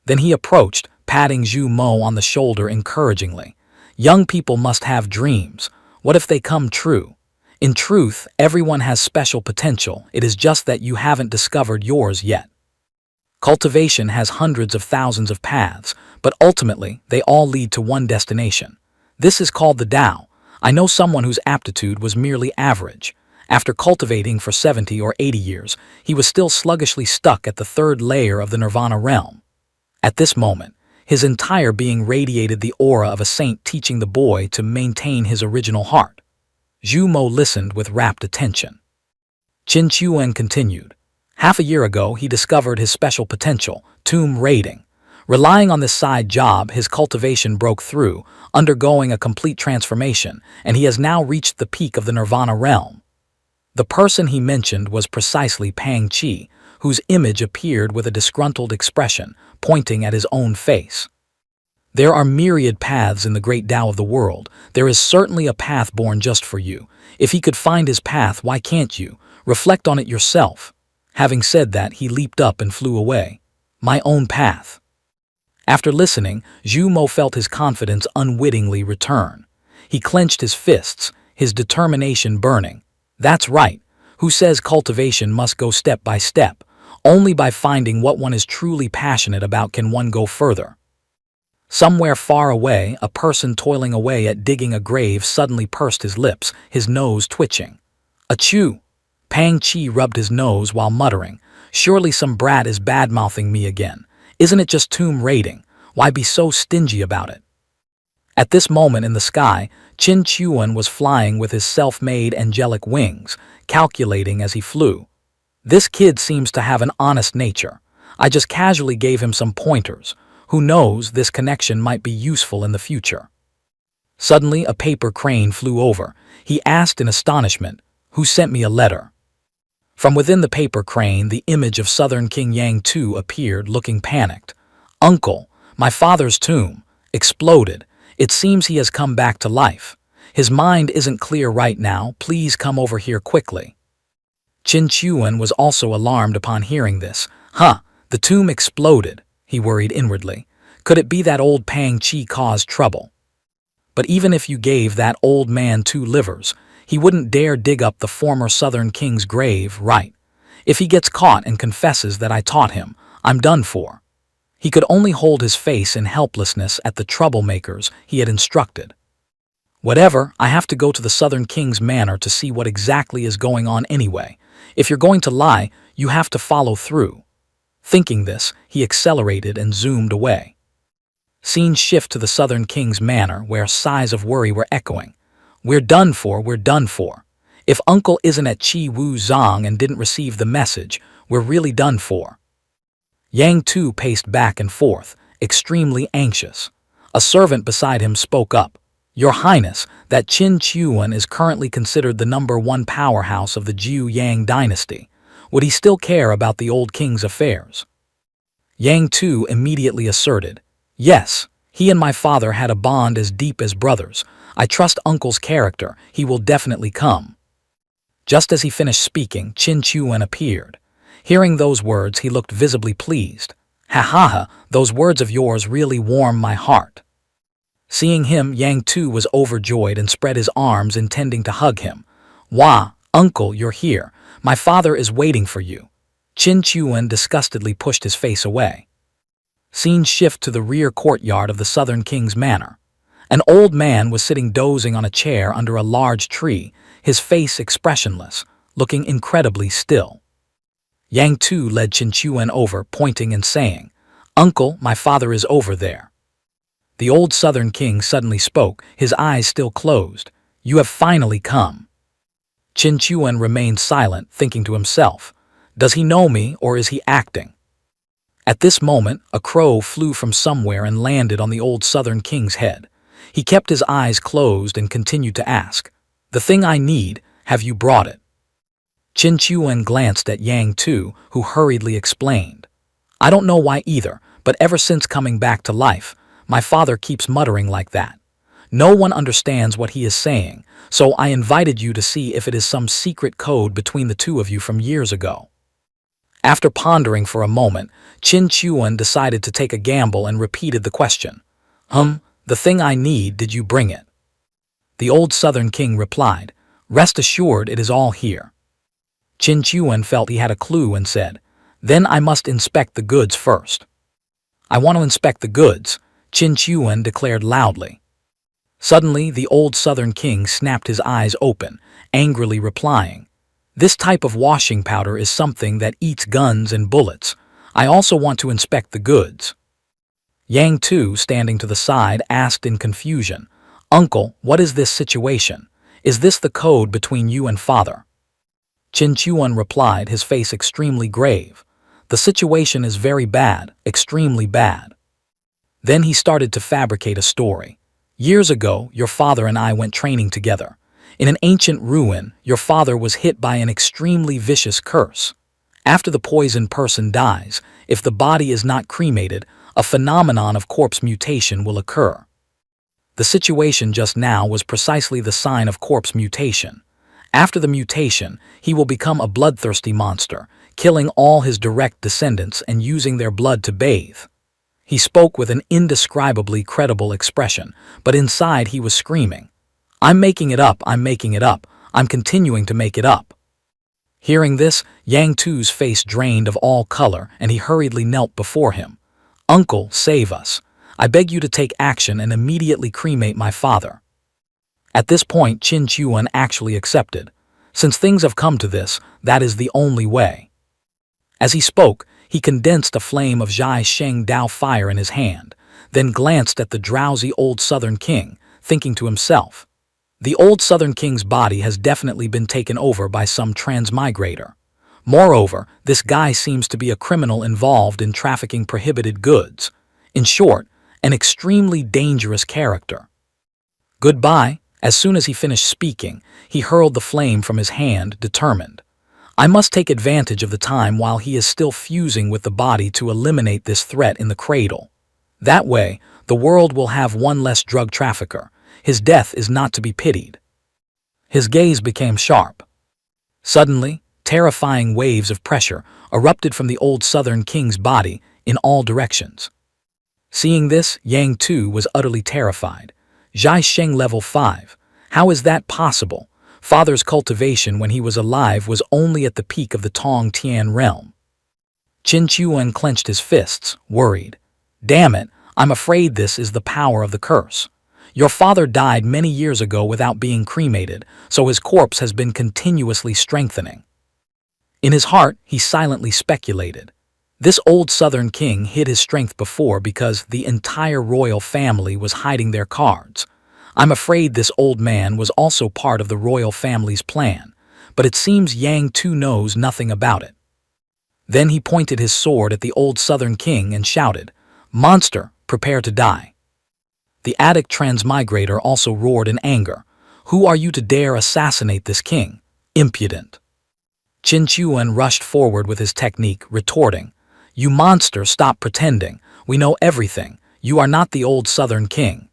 Then he approached, patting Zhu Mo on the shoulder encouragingly. "Young people must have dreams. What if they come true? In truth, everyone has special potential. It is just that you haven't discovered yours yet. Cultivation has hundreds of thousands of paths, but ultimately they all lead to one destination. This is called the Tao. I know someone whose aptitude was merely average. After cultivating for 70 or 80 years, he was still sluggishly stuck at the third layer of the Nirvana realm. At this moment, his entire being radiated the aura of a saint teaching the boy to maintain his original heart. Zhu Mo listened with rapt attention. Qin Chuan continued. Half a year ago, he discovered his special potential, tomb raiding. Relying on this side job, his cultivation broke through, undergoing a complete transformation, and he has now reached the peak of the Nirvana realm. The person he mentioned was precisely Pang Qi, whose image appeared with a disgruntled expression, pointing at his own face. There are myriad paths in the great Tao of the world. There is certainly a path born just for you. If he could find his path, why can't you? Reflect on it yourself. Having said that, he leaped up and flew away. My own path. After listening, Zhu Mo felt his confidence unwittingly return. He clenched his fists, his determination burning. That's right. Who says cultivation must go step by step? Only by finding what one is truly passionate about can one go further. Somewhere far away, a person toiling away at digging a grave suddenly pursed his lips, his nose twitching. Achoo! Pang Qi rubbed his nose while muttering, surely some brat is bad-mouthing me again. Isn't it just tomb raiding? Why be so stingy about it? At this moment in the sky, Qin Chuan was flying with his self-made angelic wings, calculating as he flew. This kid seems to have an honest nature. I just casually gave him some pointers. Who knows, this connection might be useful in the future. Suddenly, a paper crane flew over. He asked in astonishment, "Who sent me a letter?" From within the paper crane, the image of Southern King Yang Tu appeared, looking panicked. "Uncle, my father's tomb exploded. It seems he has come back to life. His mind isn't clear right now. Please come over here quickly." Qin Chuan was also alarmed upon hearing this. The tomb exploded, he worried inwardly. Could it be that old Pang Qi caused trouble? But even if you gave that old man 2 livers, he wouldn't dare dig up the former Southern King's grave, right? If he gets caught and confesses that I taught him, I'm done for. He could only hold his face in helplessness at the troublemakers he had instructed. Whatever, I have to go to the Southern King's manor to see what exactly is going on anyway. If you're going to lie, you have to follow through. Thinking this, he accelerated and zoomed away. Scene shift to the Southern King's manor, where sighs of worry were echoing. We're done for, we're done for. If Uncle isn't at Qi Wu Zong and didn't receive the message, we're really done for. Yang Tu paced back and forth, extremely anxious. A servant beside him spoke up. Your Highness, that Qin Chuan is currently considered the #1 powerhouse of the Jiu Yang dynasty. Would he still care about the old king's affairs? Yang Tu immediately asserted, yes, he and my father had a bond as deep as brothers. I trust Uncle's character, he will definitely come. Just as he finished speaking, Qin Chuan appeared. Hearing those words, he looked visibly pleased. Ha, those words of yours really warm my heart. Seeing him, Yang Tu was overjoyed and spread his arms, intending to hug him. Wah, Uncle, you're here. My father is waiting for you. Qin Chuan disgustedly pushed his face away. Scene shift to the rear courtyard of the Southern King's manor. An old man was sitting dozing on a chair under a large tree, his face expressionless, looking incredibly still. Yang Tu led Qin Chuan over, pointing and saying, Uncle, my father is over there. The old Southern King suddenly spoke, his eyes still closed. You have finally come. Qin Chuan remained silent, thinking to himself, does he know me or is he acting? At this moment, a crow flew from somewhere and landed on the old Southern King's head. He kept his eyes closed and continued to ask, the thing I need, have you brought it? Qin Chuan glanced at Yang Tu, who hurriedly explained, I don't know why either, but ever since coming back to life, my father keeps muttering like that. No one understands what he is saying, so I invited you to see if it is some secret code between the two of you from years ago. After pondering for a moment, Qin Chuan decided to take a gamble and repeated the question. The thing I need, did you bring it? The old Southern King replied, rest assured it is all here. Qin Chuan felt he had a clue and said, then I must inspect the goods first. I want to inspect the goods, Qin Chuan declared loudly. Suddenly, the old Southern king snapped his eyes open, angrily replying, "This type of washing powder is something that eats guns and bullets. I also want to inspect the goods." Yang Tu, standing to the side, asked in confusion, "Uncle, what is this situation? Is this the code between you and father?" Qin Chuan replied, his face extremely grave, "The situation is very bad, extremely bad." Then he started to fabricate a story. "Years ago, your father and I went training together. In an ancient ruin, your father was hit by an extremely vicious curse. After the poisoned person dies, if the body is not cremated, a phenomenon of corpse mutation will occur. The situation just now was precisely the sign of corpse mutation. After the mutation, he will become a bloodthirsty monster, killing all his direct descendants and using their blood to bathe." He spoke with an indescribably credible expression, but inside he was screaming, "I'm making it up, I'm making it up, I'm continuing to make it up." Hearing this, Yang Tu's face drained of all color and he hurriedly knelt before him. "Uncle, save us. I beg you to take action and immediately cremate my father." At this point, Qin Chuan actually accepted. Since things have come to this, that is the only way. As he spoke, he condensed a flame of Zhai Sheng Dao fire in his hand, then glanced at the drowsy old Southern king, thinking to himself, "The old Southern king's body has definitely been taken over by some transmigrator. Moreover, this guy seems to be a criminal involved in trafficking prohibited goods. In short, an extremely dangerous character. Goodbye." As soon as he finished speaking, he hurled the flame from his hand, determined. "I must take advantage of the time while he is still fusing with the body to eliminate this threat in the cradle. That way, the world will have one less drug trafficker. His death is not to be pitied." His gaze became sharp. Suddenly, terrifying waves of pressure erupted from the old Southern king's body in all directions. Seeing this, Yang Tu was utterly terrified. "Zhai Sheng level 5. How is that possible? Father's cultivation when he was alive was only at the peak of the Tong Tian realm." Qin Chuan clenched his fists, worried. "Damn it, I'm afraid this is the power of the curse. Your father died many years ago without being cremated, so his corpse has been continuously strengthening." In his heart, he silently speculated. This old Southern king hid his strength before because the entire royal family was hiding their cards. I'm afraid this old man was also part of the royal family's plan, but it seems Yang Tu knows nothing about it. Then he pointed his sword at the old Southern king and shouted, "Monster, prepare to die." The addict transmigrator also roared in anger, "Who are you to dare assassinate this king? Impudent!" Qin Chuan rushed forward with his technique, retorting, "You monster, stop pretending. We know everything. You are not the old Southern king."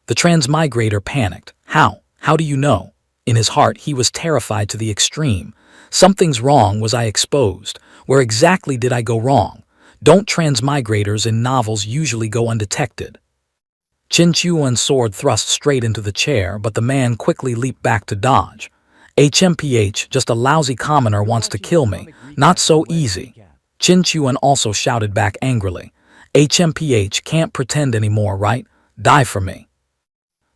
The transmigrator panicked. How? How do you know?" In his heart, he was terrified to the extreme. "Something's wrong. Was I exposed? Where exactly did I go wrong? Don't transmigrators in novels usually go undetected?" Qin Chuan's sword thrust straight into the chair, but the man quickly leaped back to dodge. "HMPH, just a lousy commoner wants to kill me. Not so easy." Qin Chuan also shouted back angrily, "HMPH can't pretend anymore, right? Die for me."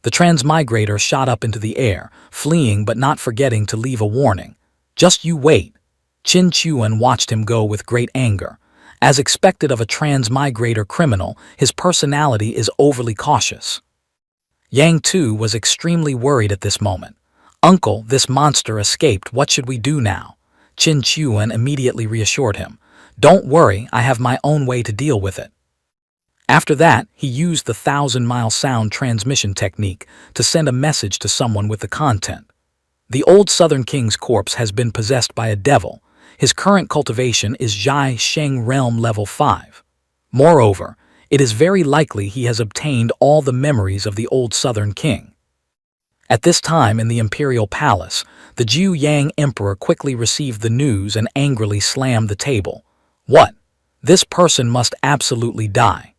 The transmigrator shot up into the air, fleeing but not forgetting to leave a warning. "Just you wait." Qin Chuan watched him go with great anger. As expected of a transmigrator criminal, his personality is overly cautious. Yang Tu was extremely worried at this moment. "Uncle, this monster escaped. What should we do now?" Qin Chuan immediately reassured him. "Don't worry, I have my own way to deal with it." After that, he used the 1,000-mile sound transmission technique to send a message to someone with the content. "The old Southern king's corpse has been possessed by a devil. His current cultivation is Zhai Sheng realm level 5. Moreover, it is very likely he has obtained all the memories of the old Southern king." At this time in the imperial palace, the Zhu Yang emperor quickly received the news and angrily slammed the table. "What? This person must absolutely die."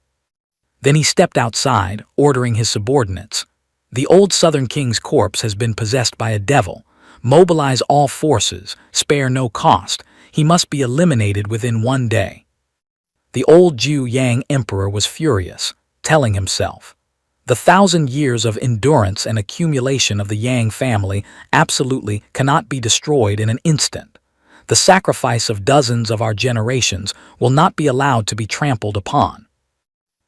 Then he stepped outside, ordering his subordinates. "The old Southern king's corpse has been possessed by a devil. Mobilize all forces, spare no cost. He must be eliminated within 1 day." The old Zhu Yang emperor was furious, telling himself, The 1,000 years of endurance and accumulation of the Yang family absolutely cannot be destroyed in an instant. The sacrifice of dozens of our generations will not be allowed to be trampled upon.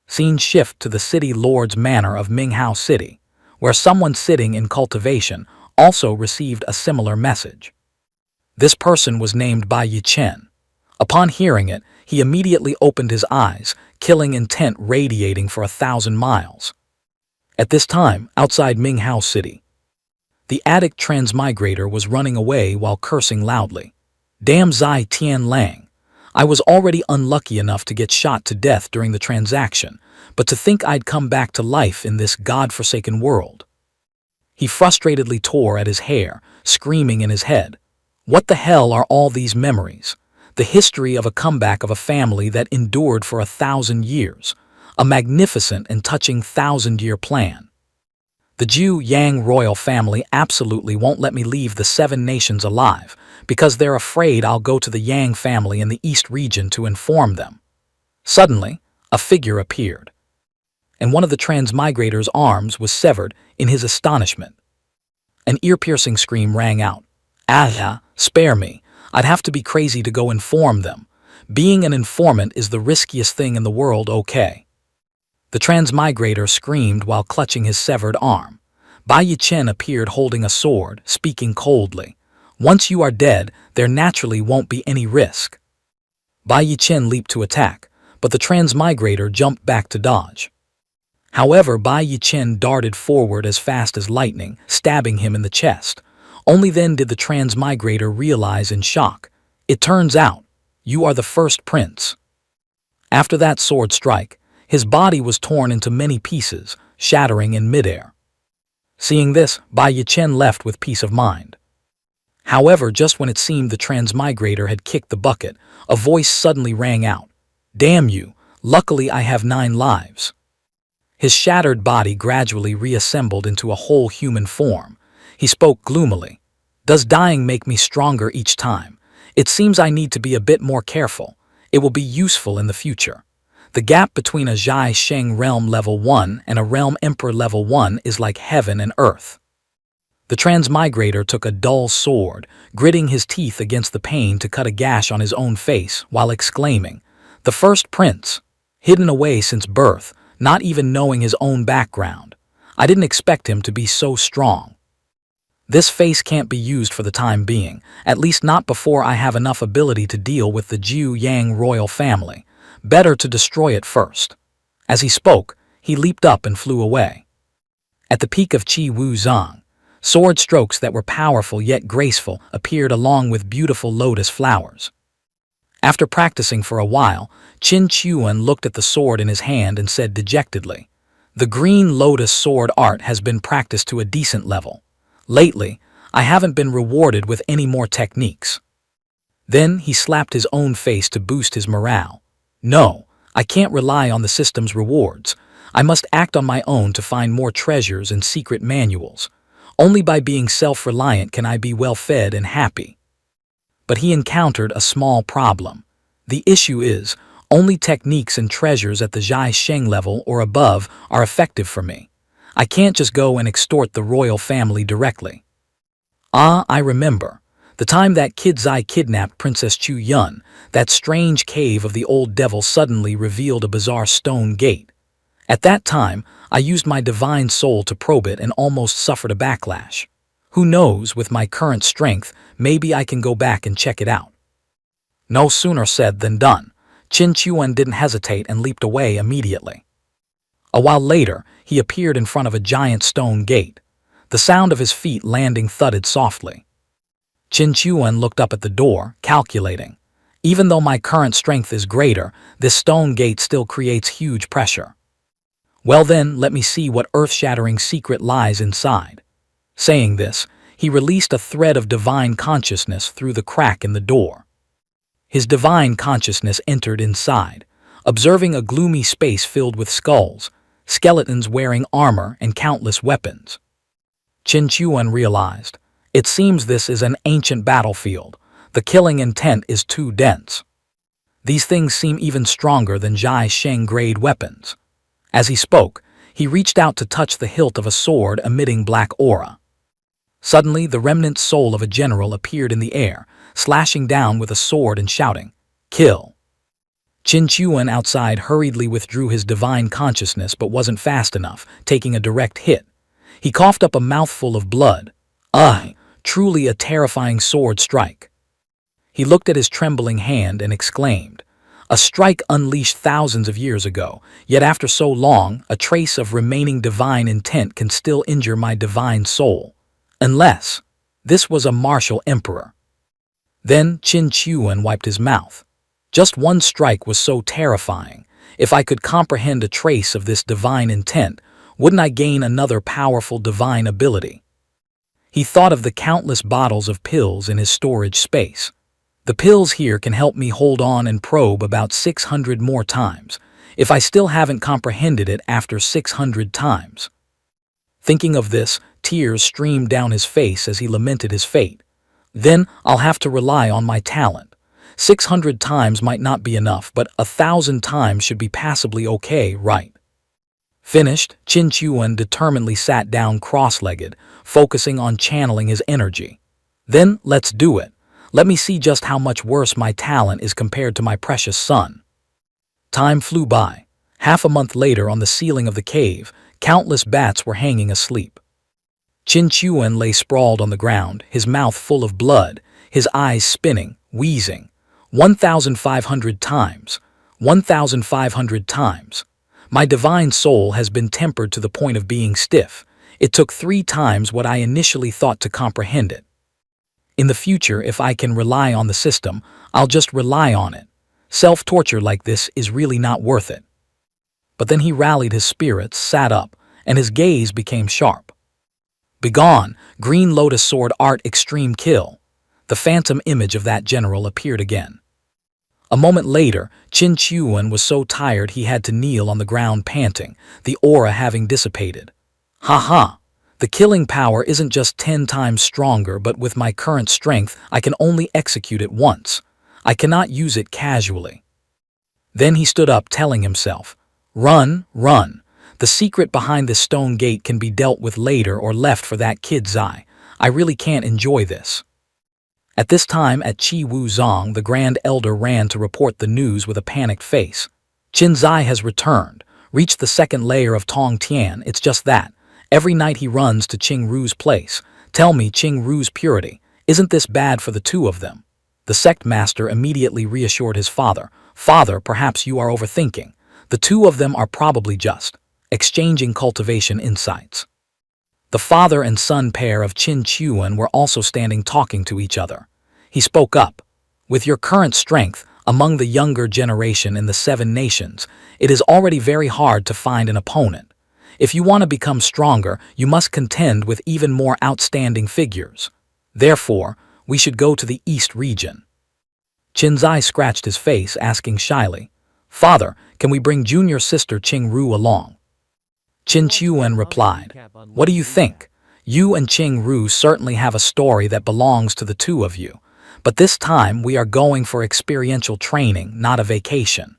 Scene shift to the city lord's manor of Minghao City, where someone sitting in cultivation also received a similar message. This person was named Bai Yichen. Upon hearing it, he immediately opened his eyes, killing intent radiating for 1,000 miles. At this time, outside Minghao City, the addict transmigrator was running away while cursing loudly. Damn Zai Tian Lang. I was already unlucky enough to get shot to death during the transaction, but to think I'd come back to life in this god-forsaken world. He frustratedly tore at his hair, screaming in his head. What the hell are all these memories? The history of a comeback of a family that endured for 1,000 years. A magnificent and touching 1,000-year plan. The Zhu Yang royal family absolutely won't let me leave the 7 nations alive because they're afraid I'll go to the Yang family in the East region to inform them. Suddenly, a figure appeared, and one of the transmigrator's arms was severed in his astonishment. An ear-piercing scream rang out. "Ah, spare me. I'd have to be crazy to go inform them. Being an informant is the riskiest thing in the world, okay?" The transmigrator screamed while clutching his severed arm. Bai Yichen appeared holding a sword, speaking coldly. "Once you are dead, there naturally won't be any risk." Bai Yichen leaped to attack, but the transmigrator jumped back to dodge. However, Bai Yichen darted forward as fast as lightning, stabbing him in the chest. Only then did the transmigrator realize in shock. "It turns out, you are the first prince." After that sword strike, his body was torn into many pieces, shattering in midair. Seeing this, Bai Yichen left with peace of mind. However, just when it seemed the transmigrator had kicked the bucket, a voice suddenly rang out. "Damn you, luckily I have 9 lives." His shattered body gradually reassembled into a whole human form. He spoke gloomily. "Does dying make me stronger each time? It seems I need to be a bit more careful. It will be useful in the future. The gap between a Zhai Sheng Realm Level 1 and a Realm Emperor Level 1 is like heaven and earth." The transmigrator took a dull sword, gritting his teeth against the pain to cut a gash on his own face while exclaiming, "The first prince, hidden away since birth, not even knowing his own background. I didn't expect him to be so strong. This face can't be used for the time being, at least not before I have enough ability to deal with the Zhu Yang royal family. Better to destroy it first." As he spoke, he leaped up and flew away. At the peak of Qi Wu Zhang, sword strokes that were powerful yet graceful appeared along with beautiful lotus flowers. After practicing for a while, Qin Chuan looked at the sword in his hand and said dejectedly, "The green lotus sword art has been practiced to a decent level. Lately, I haven't been rewarded with any more techniques." Then he slapped his own face to boost his morale. "No, I can't rely on the system's rewards. I must act on my own to find more treasures and secret manuals. Only by being self-reliant can I be well-fed and happy." But he encountered a small problem. The issue is, only techniques and treasures at the Zhai Sheng level or above are effective for me. I can't just go and extort the royal family directly. Ah, I remember. The time that Kid Zai kidnapped Princess Chu Yun, that strange cave of the old devil suddenly revealed a bizarre stone gate. At that time, I used my divine soul to probe it and almost suffered a backlash. Who knows, with my current strength, maybe I can go back and check it out. No sooner said than done. Qin Chuan didn't hesitate and leaped away immediately. A while later, he appeared in front of a giant stone gate. The sound of his feet landing thudded softly. Qin Chuan looked up at the door, calculating. Even though my current strength is greater, this stone gate still creates huge pressure. Well then, let me see what earth-shattering secret lies inside. Saying this, he released a thread of divine consciousness through the crack in the door. His divine consciousness entered inside, observing a gloomy space filled with skulls, skeletons wearing armor, and countless weapons. Qin Chuan realized, it seems this is an ancient battlefield. The killing intent is too dense. These things seem even stronger than Zhai Sheng grade weapons. As he spoke, He reached out to touch the hilt of a sword emitting black aura. Suddenly, the remnant soul of a general appeared in the air, slashing down with a sword and shouting, "Kill!" Qin Chuan outside hurriedly withdrew his divine consciousness but wasn't fast enough, taking a direct hit. He coughed up a mouthful of blood. Ugh, truly a terrifying sword strike. He looked at his trembling hand and exclaimed, "A strike unleashed thousands of years ago, yet after so long, a trace of remaining divine intent can still injure my divine soul. Unless this was a martial emperor." Then Qin Chuan wiped his mouth. Just one strike was so terrifying. If I could comprehend a trace of this divine intent, wouldn't I gain another powerful divine ability? He thought of the countless bottles of pills in his storage space. The pills here can help me hold on and probe about 600 more times, if I still haven't comprehended it after 600 times. Thinking of this, tears streamed down his face as he lamented his fate. Then I'll have to rely on my talent. 600 times might not be enough, but 1,000 times should be passably okay, right? Finished, Qin Chuan determinedly sat down cross-legged, focusing on channeling his energy. Then, let's do it. Let me see just how much worse my talent is compared to my precious son. Time flew by. Half a month later, on the ceiling of the cave, countless bats were hanging asleep. Qin Chuan lay sprawled on the ground, his mouth full of blood, his eyes spinning, wheezing. 1,500 times. 1,500 times. My divine soul has been tempered to the point of being stiff. It took 3 times what I initially thought to comprehend it. In the future, if I can rely on the system, I'll just rely on it. Self-torture like this is really not worth it. But then he rallied his spirits, sat up, and his gaze became sharp. Begone, Green Lotus Sword Art Extreme Kill. The phantom image of that general appeared again. A moment later, Qin Chuan was so tired he had to kneel on the ground panting, the aura having dissipated. Ha ha! The killing power isn't just 10 times stronger, but with my current strength, I can only execute it once. I cannot use it casually. Then he stood up, telling himself, "Run, run. The secret behind this stone gate can be dealt with later or left for that kid's eye. I really can't enjoy this." At this time at Qi Wu Zong, the Grand Elder ran to report the news with a panicked face. "Qin Zai has returned, reached the second layer of Tong Tian. It's just that. Every night he runs to Qing Ru's place. Tell me, Qing Ru's purity, isn't this bad for the two of them?" The sect master immediately reassured his father. "Father, perhaps you are overthinking. The two of them are probably just exchanging cultivation insights." The father and son pair of Qin Chuan were also standing talking to each other. He spoke up. "With your current strength, among the younger generation in the 7 nations, it is already very hard to find an opponent. If you want to become stronger, you must contend with even more outstanding figures. Therefore, we should go to the East region." Qin Zai scratched his face, asking shyly, "Father, can we bring junior sister Qing Ru along?" Qin Chuan replied, "What do you think? You and Qing Ru certainly have a story that belongs to the two of you, but this time we are going for experiential training, not a vacation."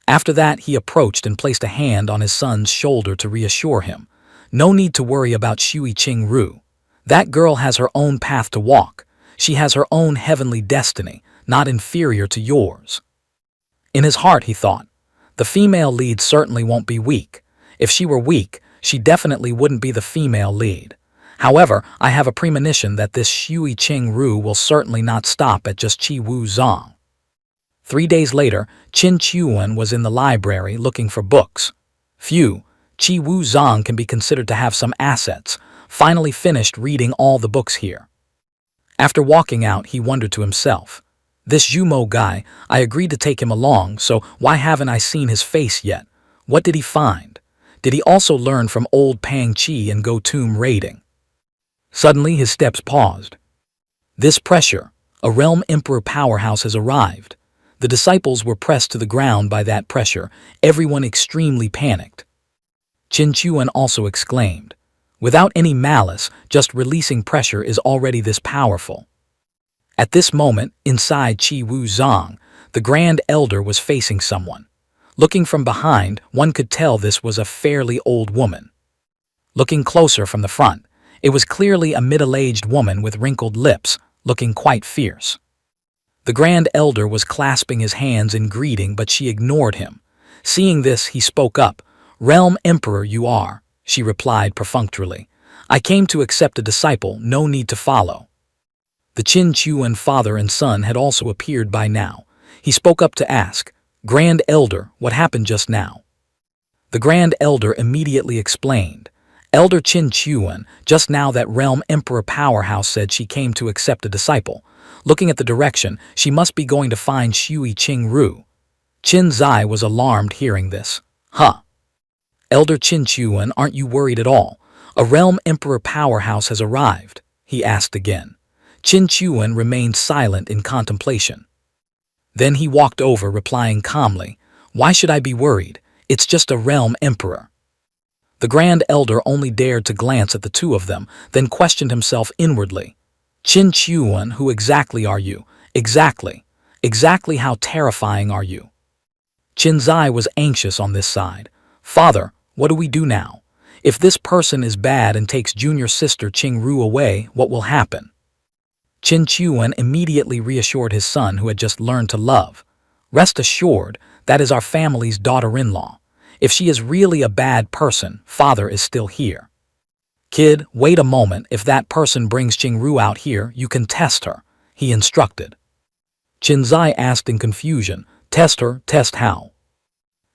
After that, he approached and placed a hand on his son's shoulder to reassure him. "No need to worry about Shui Qing Ru. That girl has her own path to walk. She has her own heavenly destiny, not inferior to yours." In his heart, he thought, "The female lead certainly won't be weak. If she were weak, she definitely wouldn't be the female lead. However, I have a premonition that this Shui Qing Ru will certainly not stop at just Qi Wu Zong." 3 days later, Qin Chuan was in the library looking for books. Phew, Qi Wu Zong can be considered to have some assets. Finally finished reading all the books here. After walking out, he wondered to himself, "This Jumo guy, I agreed to take him along, so why haven't I seen his face yet? What did he find? Did he also learn from old Pang Qi and go tomb raiding?" Suddenly, his steps paused. This pressure, a realm emperor powerhouse has arrived. The disciples were pressed to the ground by that pressure, everyone extremely panicked. Qin Chuan also exclaimed, "Without any malice, just releasing pressure is already this powerful." At this moment, inside Qi Wu Zong, the Grand Elder was facing someone. Looking from behind, one could tell this was a fairly old woman. Looking closer from the front, it was clearly a middle-aged woman with wrinkled lips, looking quite fierce. The Grand Elder was clasping his hands in greeting, but she ignored him. Seeing this, he spoke up. "Realm Emperor you are," she replied perfunctorily. "I came to accept a disciple, no need to follow." The Qin Chuan father and son had also appeared by now. He spoke up to ask, "Grand Elder, what happened just now?" The Grand Elder immediately explained. "Elder Qin Chuan, just now that Realm Emperor Powerhouse said she came to accept a disciple. Looking at the direction, she must be going to find Shui Qingru." Qin Zai was alarmed hearing this. "Huh? Elder Qin Chuan, aren't you worried at all? A Realm Emperor Powerhouse has arrived," he asked again. Qin Chuan remained silent in contemplation. Then he walked over, replying calmly, "Why should I be worried? It's just a Realm Emperor." The Grand Elder only dared to glance at the two of them, then questioned himself inwardly. "Qin Chuan, who exactly are you? Exactly how terrifying are you?" Qin Zai was anxious on this side. "Father, what do we do now? If this person is bad and takes junior sister Qingru away, what will happen?" Qin Chuan immediately reassured his son, who had just learned to love. "Rest assured, that is our family's daughter-in-law. If she is really a bad person, father is still here. Kid, wait a moment, if that person brings Qingru out here, you can test her," he instructed. Qin Zai asked in confusion, "Test her? Test how?"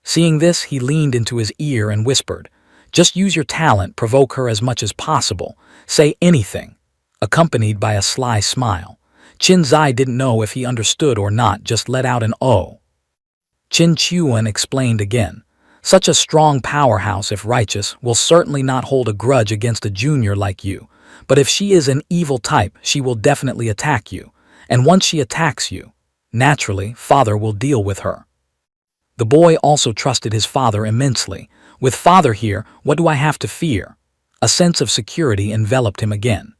Seeing this, he leaned into his ear and whispered, "Just use your talent, provoke her as much as possible. Say anything," accompanied by a sly smile. Qin Zai didn't know if he understood or not, just let out an "oh." Qin Chuan explained again, "Such a strong powerhouse, if righteous, will certainly not hold a grudge against a junior like you. But if she is an evil type, she will definitely attack you. And once she attacks you, naturally, father will deal with her." The boy also trusted his father immensely. With father here, what do I have to fear? A sense of security enveloped him again.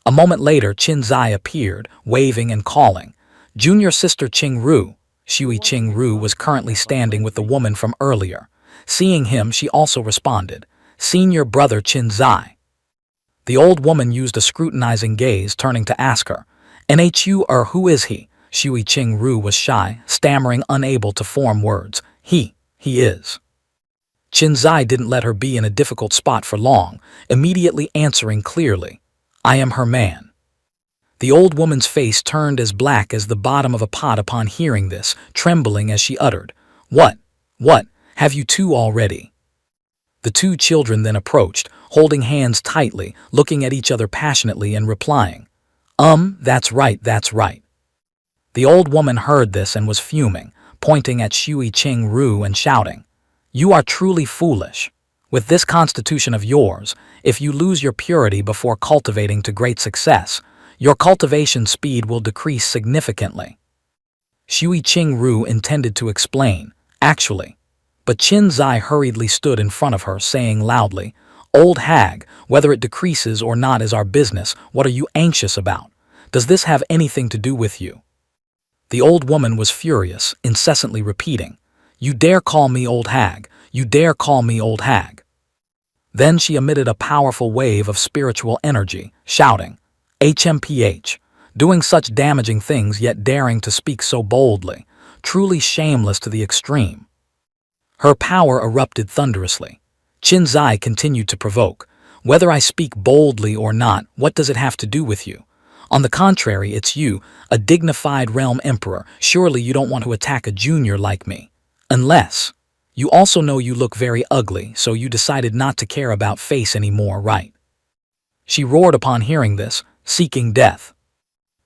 A moment later, Qin Zai appeared, waving and calling, "Junior sister Qingru." Shui Qingru was currently standing with the woman from earlier. Seeing him, she also responded, "Senior brother Qin Zai." The old woman used a scrutinizing gaze, turning to ask her, "Nhu who is he?" Shui Qingru was shy, stammering, unable to form words. He is." Qin Zai didn't let her be in a difficult spot for long, immediately answering clearly, "I am her man." The old woman's face turned as black as the bottom of a pot upon hearing this, trembling as she uttered, What, have you two already?" The two children then approached, holding hands tightly, looking at each other passionately and replying, That's right. The old woman heard this and was fuming, pointing at Shui Qingru and shouting, "You are truly foolish. With this constitution of yours, if you lose your purity before cultivating to great success, your cultivation speed will decrease significantly." Shui Qingru intended to explain, "Actually," but Qin Zai hurriedly stood in front of her, saying loudly, "Old hag, whether it decreases or not is our business. What are you anxious about? Does this have anything to do with you?" The old woman was furious, incessantly repeating, "You dare call me old hag? You dare call me old hag?" Then she emitted a powerful wave of spiritual energy, shouting, "HMPH, doing such damaging things yet daring to speak so boldly, truly shameless to the extreme." Her power erupted thunderously. Qin Zai continued to provoke, "Whether I speak boldly or not, what does it have to do with you? On the contrary, it's you, a dignified realm emperor. Surely you don't want to attack a junior like me. Unless you also know you look very ugly, so you decided not to care about face anymore, right?" She roared upon hearing this, seeking death.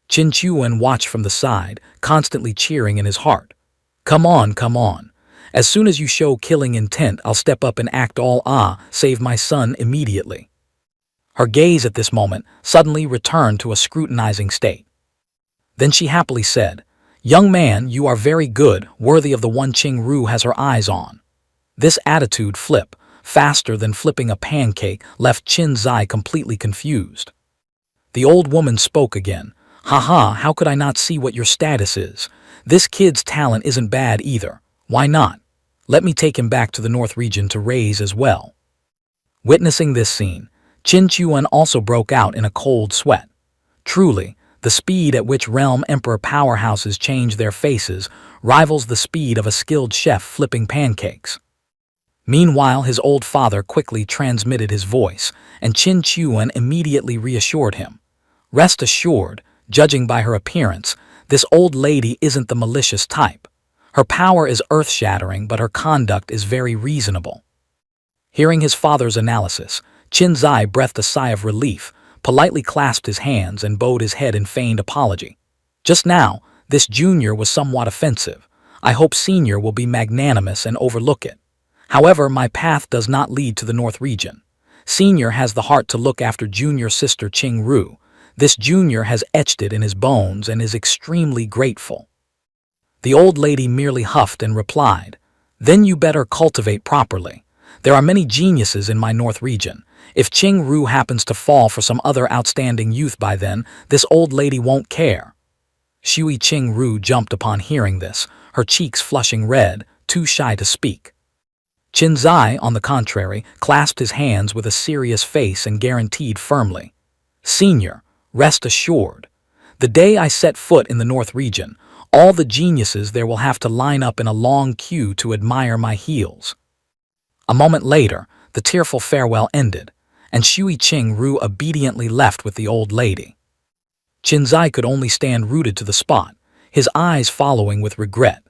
Qin Chuan watched from the side, constantly cheering in his heart. Come on. As soon as you show killing intent, I'll step up and act all save my son immediately." Her gaze at this moment suddenly returned to a scrutinizing state. Then she happily said, "Young man, you are very good, worthy of the one Qingru has her eyes on." This attitude flip, faster than flipping a pancake, left Qin Zai completely confused. The old woman spoke again. "Haha, how could I not see what your status is? This kid's talent isn't bad either. Why not? Let me take him back to the North region to raise as well." Witnessing this scene, Qin Chuan also broke out in a cold sweat. Truly, the speed at which Realm Emperor powerhouses change their faces rivals the speed of a skilled chef flipping pancakes. Meanwhile, his old father quickly transmitted his voice, and Qin Chuan immediately reassured him. "Rest assured, judging by her appearance, this old lady isn't the malicious type. Her power is earth-shattering, but her conduct is very reasonable." Hearing his father's analysis, Qin Zai breathed a sigh of relief, politely clasped his hands and bowed his head in feigned apology. "Just now, this junior was somewhat offensive. I hope senior will be magnanimous and overlook it. However, my path does not lead to the North region. Senior has the heart to look after junior sister Qing Ru. This junior has etched it in his bones and is extremely grateful." The old lady merely huffed and replied, "Then you better cultivate properly. There are many geniuses in my North region. If Qing Ru happens to fall for some other outstanding youth by then, this old lady won't care." Shui Qing Ru jumped upon hearing this, her cheeks flushing red, too shy to speak. Qin Zai, on the contrary, clasped his hands with a serious face and guaranteed firmly, "Senior, rest assured. The day I set foot in the North region, all the geniuses there will have to line up in a long queue to admire my heels." A moment later, the tearful farewell ended, and Shui Qing Ru obediently left with the old lady. Qin Zai could only stand rooted to the spot, his eyes following with regret,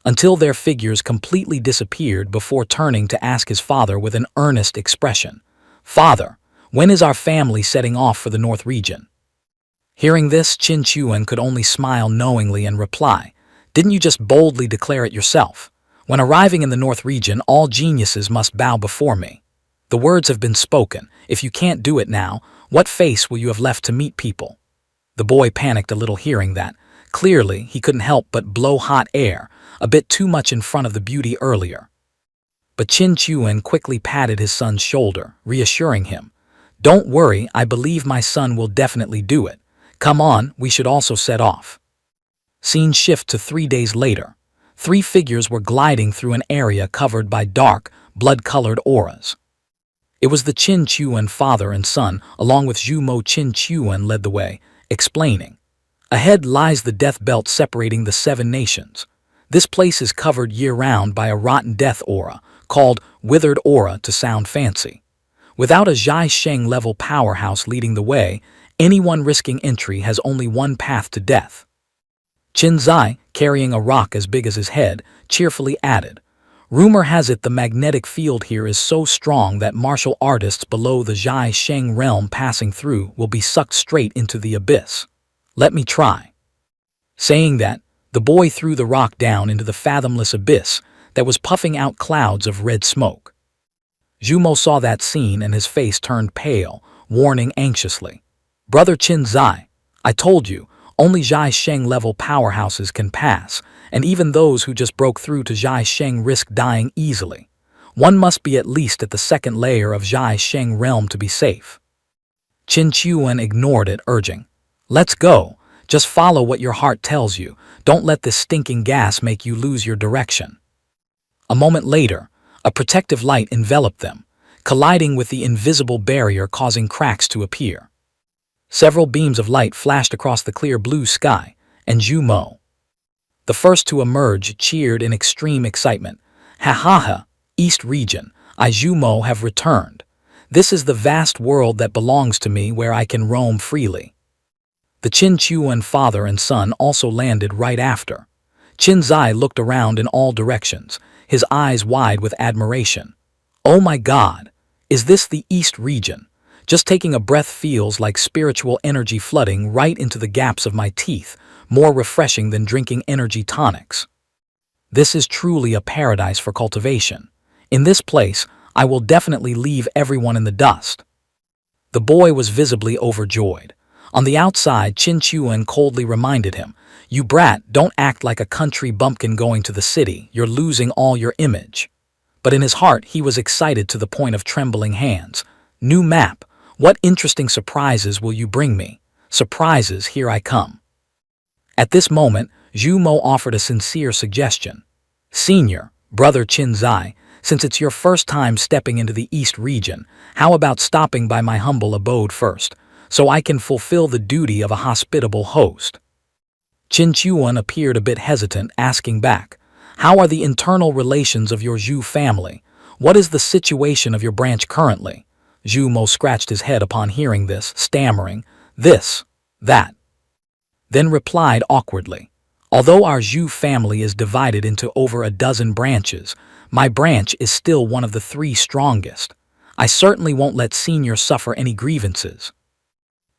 until their figures completely disappeared before turning to ask his father with an earnest expression, "Father, when is our family setting off for the North region?" Hearing this, Qin Chuan could only smile knowingly and reply, "Didn't you just boldly declare it yourself? When arriving in the North region, all geniuses must bow before me. The words have been spoken. If you can't do it now, what face will you have left to meet people?" The boy panicked a little hearing that. Clearly, he couldn't help but blow hot air, a bit too much in front of the beauty earlier. But Qin Chuan quickly patted his son's shoulder, reassuring him, "Don't worry, I believe my son will definitely do it. Come on, we should also set off." Scene shift to 3 days later. 3 figures were gliding through an area covered by dark, blood-colored auras. It was the Qin Chuan father and son, along with Zhu Mo. Qin Chuan led the way, explaining, "Ahead lies the death belt separating the 7 nations. This place is covered year-round by a rotten death aura, called Withered Aura to sound fancy. Without a Zhai Sheng level powerhouse leading the way, anyone risking entry has only one path to death." Qin Zai, carrying a rock as big as his head, cheerfully added, "Rumor has it the magnetic field here is so strong that martial artists below the Zhai Sheng realm passing through will be sucked straight into the abyss. Let me try." Saying that, the boy threw the rock down into the fathomless abyss that was puffing out clouds of red smoke. Zhu Mo saw that scene and his face turned pale, warning anxiously, "Brother Qin Zai, I told you, only Zhai Sheng level powerhouses can pass, and even those who just broke through to Zhai Sheng risk dying easily. One must be at least at the 2nd layer of Zhai Sheng realm to be safe." Qin Chuan ignored it, urging, "Let's go. Just follow what your heart tells you. Don't let this stinking gas make you lose your direction." A moment later, a protective light enveloped them, colliding with the invisible barrier causing cracks to appear. Several beams of light flashed across the clear blue sky, and Zhu Mo, the first to emerge, cheered in extreme excitement. "Ha ha ha, East region, I Zhu Mo have returned. This is the vast world that belongs to me where I can roam freely." The Qin Chuan father and son also landed right after. Qin Zai looked around in all directions, his eyes wide with admiration. "Oh my God, is this the East region? Just taking a breath feels like spiritual energy flooding right into the gaps of my teeth, more refreshing than drinking energy tonics. This is truly a paradise for cultivation. In this place, I will definitely leave everyone in the dust." The boy was visibly overjoyed. On the outside, Qin Chuan coldly reminded him, "You brat, don't act like a country bumpkin going to the city, you're losing all your image." But in his heart, he was excited to the point of trembling hands. "New map, what interesting surprises will you bring me? Surprises, here I come." At this moment, Zhu Mo offered a sincere suggestion. "Senior, Brother Qin Zai, since it's your first time stepping into the East region, how about stopping by my humble abode first, so I can fulfill the duty of a hospitable host? Qin Chuan appeared a bit hesitant, asking back, how are the internal relations of your Zhu family? What is the situation of your branch currently? Zhu Mo scratched his head upon hearing this, stammering, this, that. Then replied awkwardly, although our Zhu family is divided into over a dozen branches, my branch is still one of the 3 strongest. I certainly won't let senior suffer any grievances.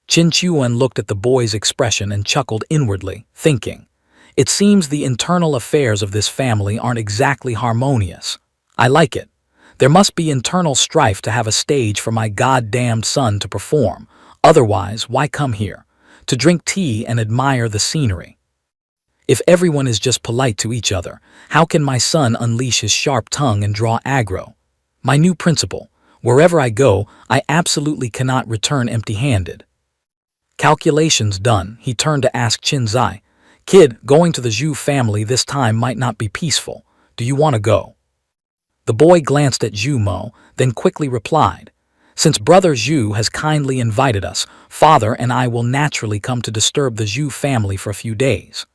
Qin Chuan looked at the boy's expression and chuckled inwardly, thinking, it seems the internal affairs of this family aren't exactly harmonious. I like it. There must be internal strife to have a stage for my goddamned son to perform. Otherwise, why come here? To drink tea and admire the scenery. If everyone is just polite to each other, how can my son unleash his sharp tongue and draw aggro? My new principle, wherever I go, I absolutely cannot return empty-handed. Calculations done, he turned to ask Qin Zai, kid, going to the Zhu family this time might not be peaceful. Do you want to go? The boy glanced at Zhu Mo, then quickly replied, since Brother Zhu has kindly invited us, father and I will naturally come to disturb the Zhu family for a few days.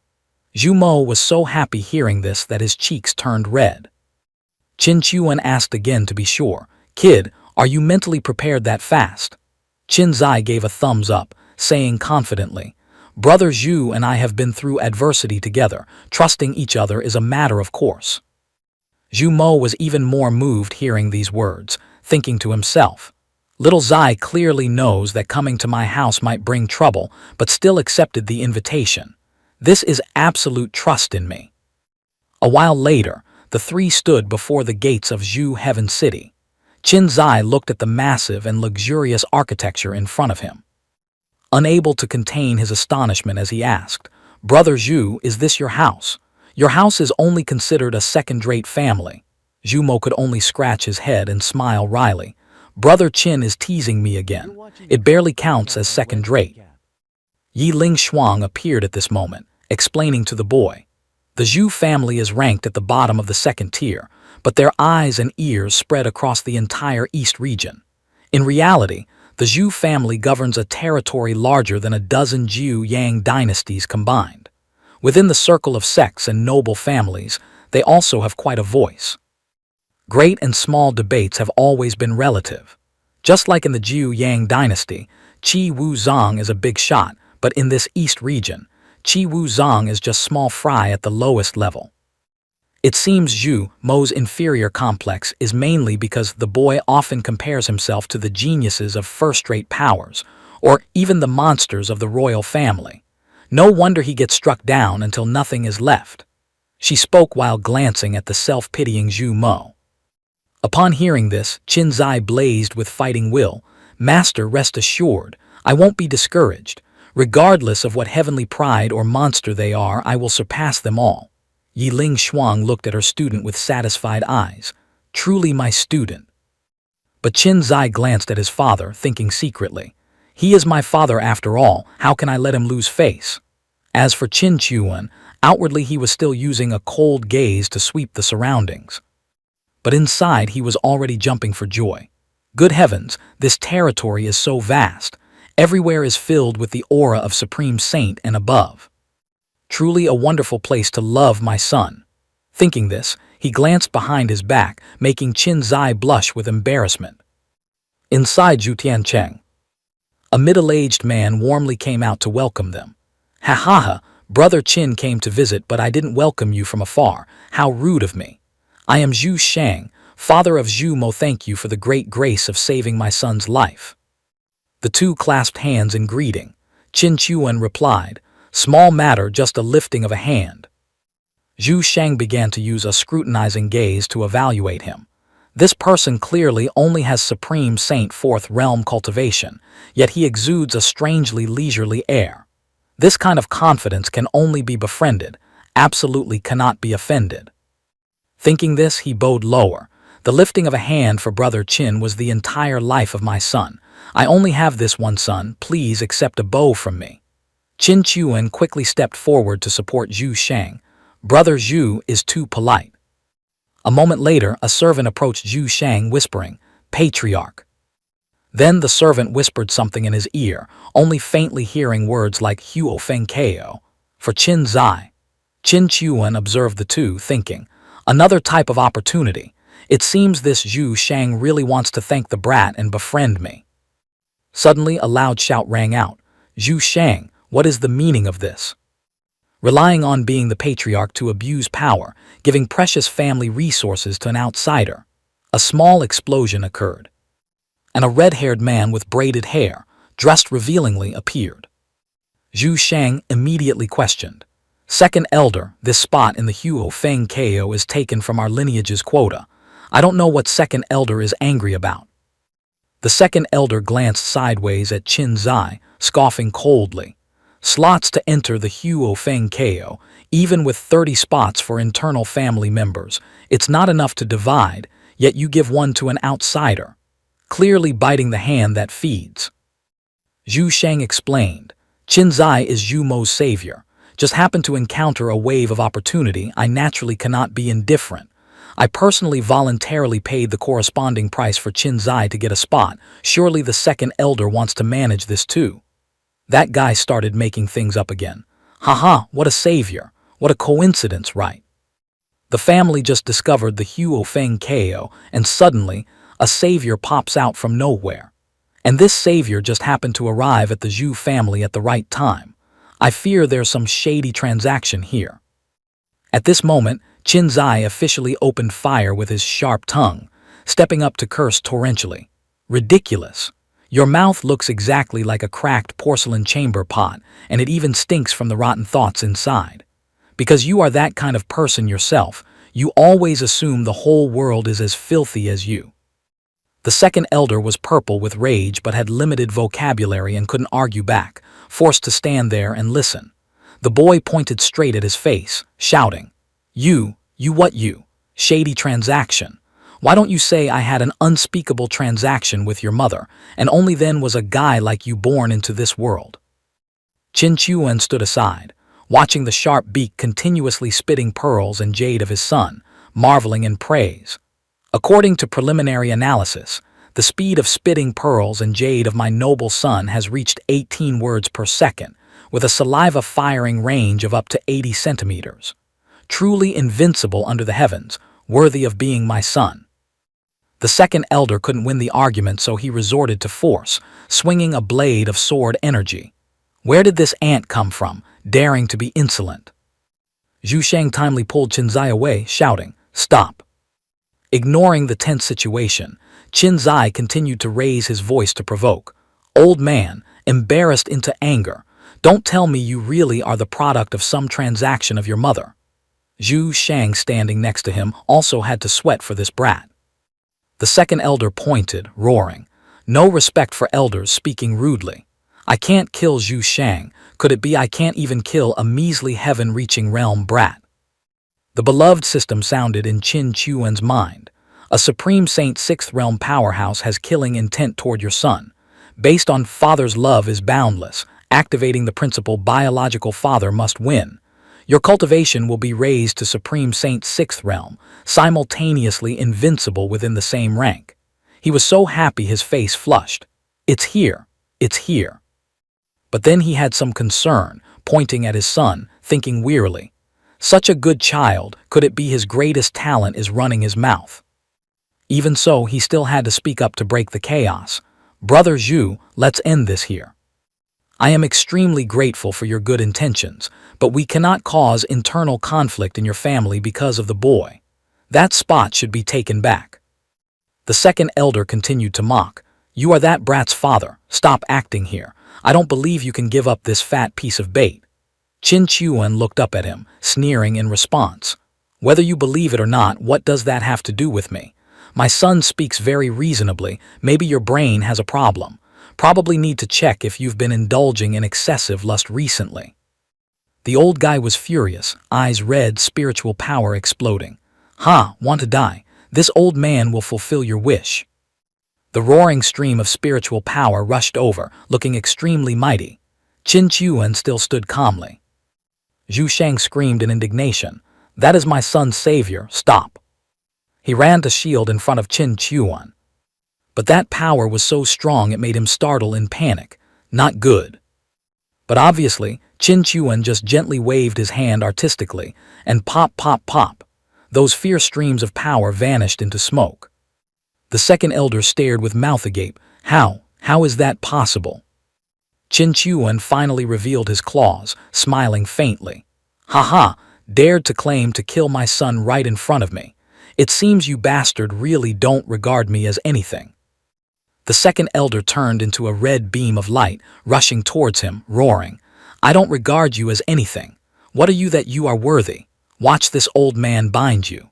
Zhu Mo was so happy hearing this that his cheeks turned red. Qin Chuan asked again to be sure, kid, are you mentally prepared that fast? Qin Zai gave a thumbs up, saying confidently, Brother Zhu and I have been through adversity together. Trusting each other is a matter of course. Zhu Mo was even more moved hearing these words, thinking to himself, little Zai clearly knows that coming to my house might bring trouble, but still accepted the invitation. This is absolute trust in me. A while later, the 3 stood before the gates of Zhu Heaven City. Qin Zai looked at the massive and luxurious architecture in front of him, unable to contain his astonishment as he asked, Brother Zhu, is this your house? Your house is only considered a second-rate family. Zhu Mo could only scratch his head and smile wryly. Brother Qin is teasing me again. It barely counts as second-rate. Yi Ling Shuang appeared at this moment, explaining to the boy, the Zhu family is ranked at the bottom of the 2nd tier, but their eyes and ears spread across the entire East region. In reality, the Zhu family governs a territory larger than a dozen Zhu Yang dynasties combined. Within the circle of sects and noble families, they also have quite a voice. Great and small debates have always been relative. Just like in the Zhu Yang dynasty, Qi Wu Zong is a big shot, but in this East region, Qi Wu Zong is just small fry at the lowest level. It seems Zhu Mo's inferior complex is mainly because the boy often compares himself to the geniuses of first-rate powers, or even the monsters of the royal family. No wonder he gets struck down until nothing is left. She spoke while glancing at the self-pitying Zhu Mo. Upon hearing this, Qin Zai blazed with fighting will. Master, rest assured, I won't be discouraged. Regardless of what heavenly pride or monster they are, I will surpass them all. Yi Ling Shuang looked at her student with satisfied eyes. Truly my student. But Qin Zai glanced at his father, thinking secretly, he is my father after all, how can I let him lose face? As for Qin Chuan, outwardly he was still using a cold gaze to sweep the surroundings. But inside he was already jumping for joy. Good heavens, this territory is so vast. Everywhere is filled with the aura of Supreme Saint and above. Truly a wonderful place to love my son. Thinking this, he glanced behind his back, making Qin Zai blush with embarrassment. Inside Zhu Tiancheng, a middle-aged man warmly came out to welcome them. Ha ha ha, Brother Qin came to visit, but I didn't welcome you from afar. How rude of me. I am Zhu Shang, father of Zhu Mo. Thank you for the great grace of saving my son's life. The 2 clasped hands in greeting. Qin Chuan replied, small matter, just a lifting of a hand. Zhu Shang began to use a scrutinizing gaze to evaluate him. This person clearly only has Supreme Saint 4th realm cultivation, yet he exudes a strangely leisurely air. This kind of confidence can only be befriended, absolutely cannot be offended. Thinking this, he bowed lower. The lifting of a hand for Brother Qin was the entire life of my son. I only have this one son, please accept a bow from me. Qin Chuan quickly stepped forward to support Zhu Shang. Brother Zhu is too polite. A moment later, a servant approached Zhu Shang whispering, "Patriarch." Then the servant whispered something in his ear, only faintly hearing words like Huo Feng Ko for Qin Zai. Qin Chuan observed the two, thinking, another type of opportunity. It seems this Zhu Shang really wants to thank the brat and befriend me. Suddenly a loud shout rang out. Zhu Shang, what is the meaning of this? Relying on being the patriarch to abuse power, giving precious family resources to an outsider. A small explosion occurred, and a red-haired man with braided hair, dressed revealingly, appeared. Zhu Shang immediately questioned, "Second Elder, this spot in the Huo Feng Ko is taken from our lineage's quota. I don't know what Second Elder is angry about." The Second Elder glanced sideways at Qin Zai, scoffing coldly. "Slots to enter the Huo Feng Ko, even with 30 spots for internal family members. It's not enough to divide, yet you give one to an outsider, clearly biting the hand that feeds." Zhu Shang explained, "Qin Zai is Zhu Mo's savior. Just happened to encounter a wave of opportunity. I naturally cannot be indifferent. I personally voluntarily paid the corresponding price for Qin Zai to get a spot. Surely the Second Elder wants to manage this too." That guy started making things up again. "Haha, what a savior. What a coincidence, right? The family just discovered the Huo Feng Ko, and suddenly, a savior pops out from nowhere. And this savior just happened to arrive at the Zhu family at the right time. I fear there's some shady transaction here." At this moment, Qin Zai officially opened fire with his sharp tongue, stepping up to curse torrentially. "Ridiculous. Your mouth looks exactly like a cracked porcelain chamber pot, and it even stinks from the rotten thoughts inside. Because you are that kind of person yourself, you always assume the whole world is as filthy as you." The Second Elder was purple with rage but had limited vocabulary and couldn't argue back, forced to stand there and listen. The boy pointed straight at his face, shouting, You what you? Shady transaction. Why don't you say I had an unspeakable transaction with your mother, and only then was a guy like you born into this world?" Qin Chuan stood aside, watching the sharp beak continuously spitting pearls and jade of his son, marveling in praise. "According to preliminary analysis, the speed of spitting pearls and jade of my noble son has reached 18 words per second, with a saliva-firing range of up to 80 centimeters. Truly invincible under the heavens, worthy of being my son." The Second Elder couldn't win the argument, so he resorted to force, swinging a blade of sword energy. Where did this ant come from, daring to be insolent? Zhu Shang timely pulled Qin Zai away, shouting, "Stop." Ignoring the tense situation, Qin Zai continued to raise his voice to provoke. "Old man, embarrassed into anger, don't tell me you really are the product of some transaction of your mother." Zhu Shang, standing next to him, also had to sweat for this brat. The Second Elder pointed, roaring, "No respect for elders, speaking rudely. I can't kill Zhu Shang. Could it be I can't even kill a measly heaven-reaching realm brat?" The beloved system sounded in Qin Chuan's mind. "A Supreme Saint Sixth Realm powerhouse has killing intent toward your son. Based on father's love is boundless, activating the principle biological father must win. Your cultivation will be raised to Supreme Saint Sixth Realm, simultaneously invincible within the same rank." He was so happy his face flushed. "It's here, it's here." But then he had some concern, pointing at his son, thinking wearily, "Such a good child, could it be his greatest talent is running his mouth?" Even so, he still had to speak up to break the chaos. "Brother Zhu, let's end this here. I am extremely grateful for your good intentions, but we cannot cause internal conflict in your family because of the boy. That spot should be taken back." The Second Elder continued to mock, "You are that brat's father. Stop acting here. I don't believe you can give up this fat piece of bait." Qin Chuan looked up at him, sneering in response. "Whether you believe it or not, what does that have to do with me? My son speaks very reasonably. Maybe your brain has a problem. Probably need to check if you've been indulging in excessive lust recently." The old guy was furious, eyes red, spiritual power exploding. "Ha, want to die? This old man will fulfill your wish." The roaring stream of spiritual power rushed over, looking extremely mighty. Qin Chuan still stood calmly. Zhu Shang screamed in indignation, "That is my son's savior, stop." He ran to shield in front of Qin Chuan. But that power was so strong it made him startle in panic. Not good. But obviously, Qin Chuan just gently waved his hand artistically, and pop, pop, pop. Those fierce streams of power vanished into smoke. The second elder stared with mouth agape. How is that possible? Qin Chuan finally revealed his claws, smiling faintly. Ha ha, dared to claim to kill my son right in front of me. It seems you bastard really don't regard me as anything. The second elder turned into a red beam of light, rushing towards him, roaring, I don't regard you as anything. What are you that you are worthy? Watch this old man bind you.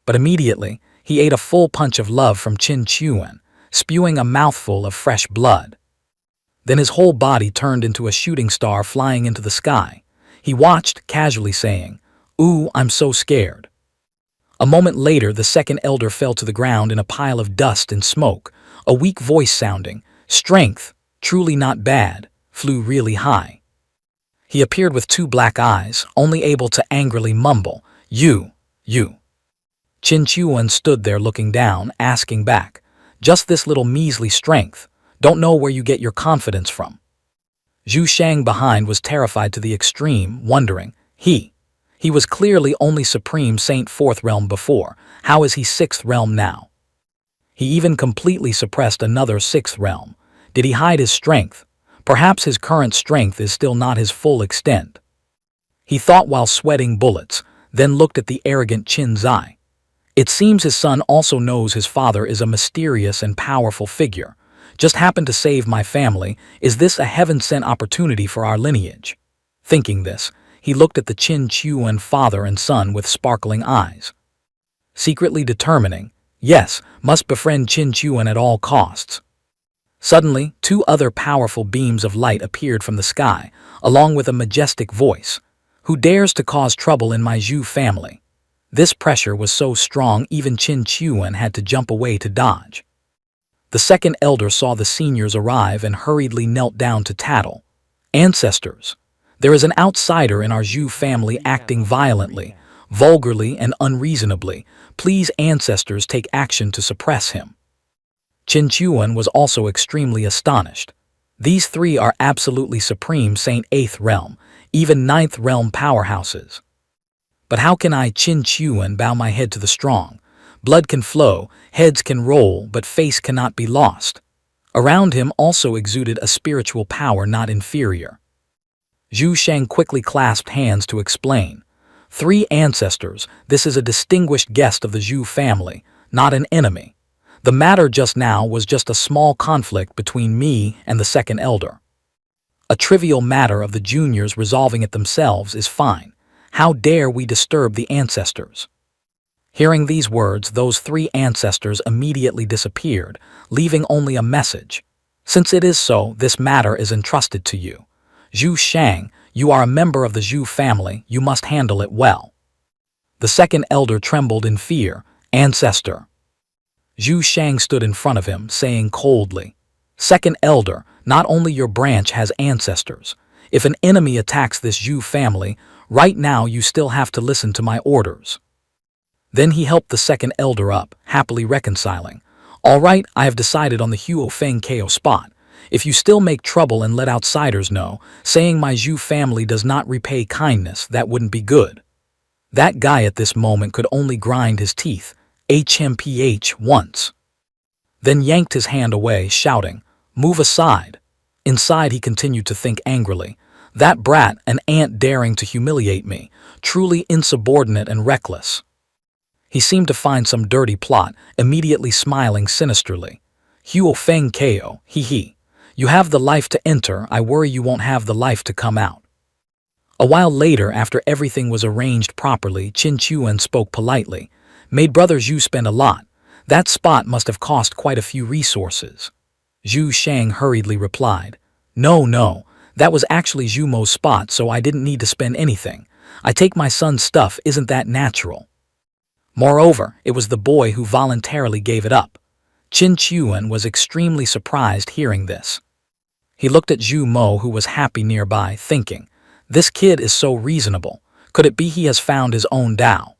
But immediately, he ate a full punch of love from Qin Chuan, spewing a mouthful of fresh blood. Then his whole body turned into a shooting star flying into the sky. He watched, casually saying, Ooh, I'm so scared. A moment later, the second elder fell to the ground in a pile of dust and smoke. A weak voice sounding, Strength, truly not bad, flew really high. He appeared with 2 black eyes, only able to angrily mumble, You. Qin Chuan stood there looking down, asking back, Just this little measly strength. Don't know where you get your confidence from. Zhu Shang behind was terrified to the extreme, wondering, He was clearly only Supreme Saint 4th Realm before. How is he 6th Realm now? He even completely suppressed another 6th Realm. Did he hide his strength? Perhaps his current strength is still not his full extent. He thought while sweating bullets, then looked at the arrogant Qin Zai. It seems his son also knows his father is a mysterious and powerful figure. Just happened to save my family. Is this a heaven-sent opportunity for our lineage? Thinking this, he looked at the Qin Chuan father and son with sparkling eyes. Secretly determining, yes, must befriend Qin Chuan at all costs. Suddenly, 2 other powerful beams of light appeared from the sky, along with a majestic voice. Who dares to cause trouble in my Zhu family? This pressure was so strong even Qin Chuan had to jump away to dodge. The second elder saw the seniors arrive and hurriedly knelt down to tattle. Ancestors, there is an outsider in our Zhu family acting violently, vulgarly and unreasonably. Please, ancestors, take action to suppress him. Qin Chuan was also extremely astonished. These 3 are absolutely Supreme Saint 8th Realm, even 9th Realm powerhouses. But how can I, Qin Chuan, bow my head to the strong? Blood can flow, heads can roll, but face cannot be lost. Around him also exuded a spiritual power not inferior. Zhu Shang quickly clasped hands to explain. 3 ancestors, this is a distinguished guest of the Zhu family, not an enemy. The matter just now was just a small conflict between me and the second elder. A trivial matter of the juniors resolving it themselves is fine. How dare we disturb the ancestors? Hearing these words, those 3 ancestors immediately disappeared, leaving only a message. Since it is so, this matter is entrusted to you. Zhu Shang, you are a member of the Zhu family, you must handle it well. The second elder trembled in fear. Ancestor. Zhu Shang stood in front of him, saying coldly, Second elder, not only your branch has ancestors. If an enemy attacks this Zhu family, right now you still have to listen to my orders. Then he helped the second elder up, happily reconciling. All right, I have decided on the Huo Feng Ko spot. If you still make trouble and let outsiders know, saying my Zhu family does not repay kindness, that wouldn't be good. That guy at this moment could only grind his teeth. HMPH once. Then yanked his hand away, shouting, Move aside. Inside he continued to think angrily. That brat, an ant daring to humiliate me, truly insubordinate and reckless. He seemed to find some dirty plot, immediately smiling sinisterly. Huo Feng Ko, he. You have the life to enter, I worry you won't have the life to come out. A while later, after everything was arranged properly, Qin Chuan spoke politely. Made Brother Zhu spend a lot. That spot must have cost quite a few resources. Zhu Shang hurriedly replied, No, that was actually Zhu Mo's spot, so I didn't need to spend anything. I take my son's stuff, isn't that natural? Moreover, it was the boy who voluntarily gave it up. Qin Chuan was extremely surprised hearing this. He looked at Zhu Mo, who was happy nearby, thinking, This kid is so reasonable. Could it be he has found his own Tao?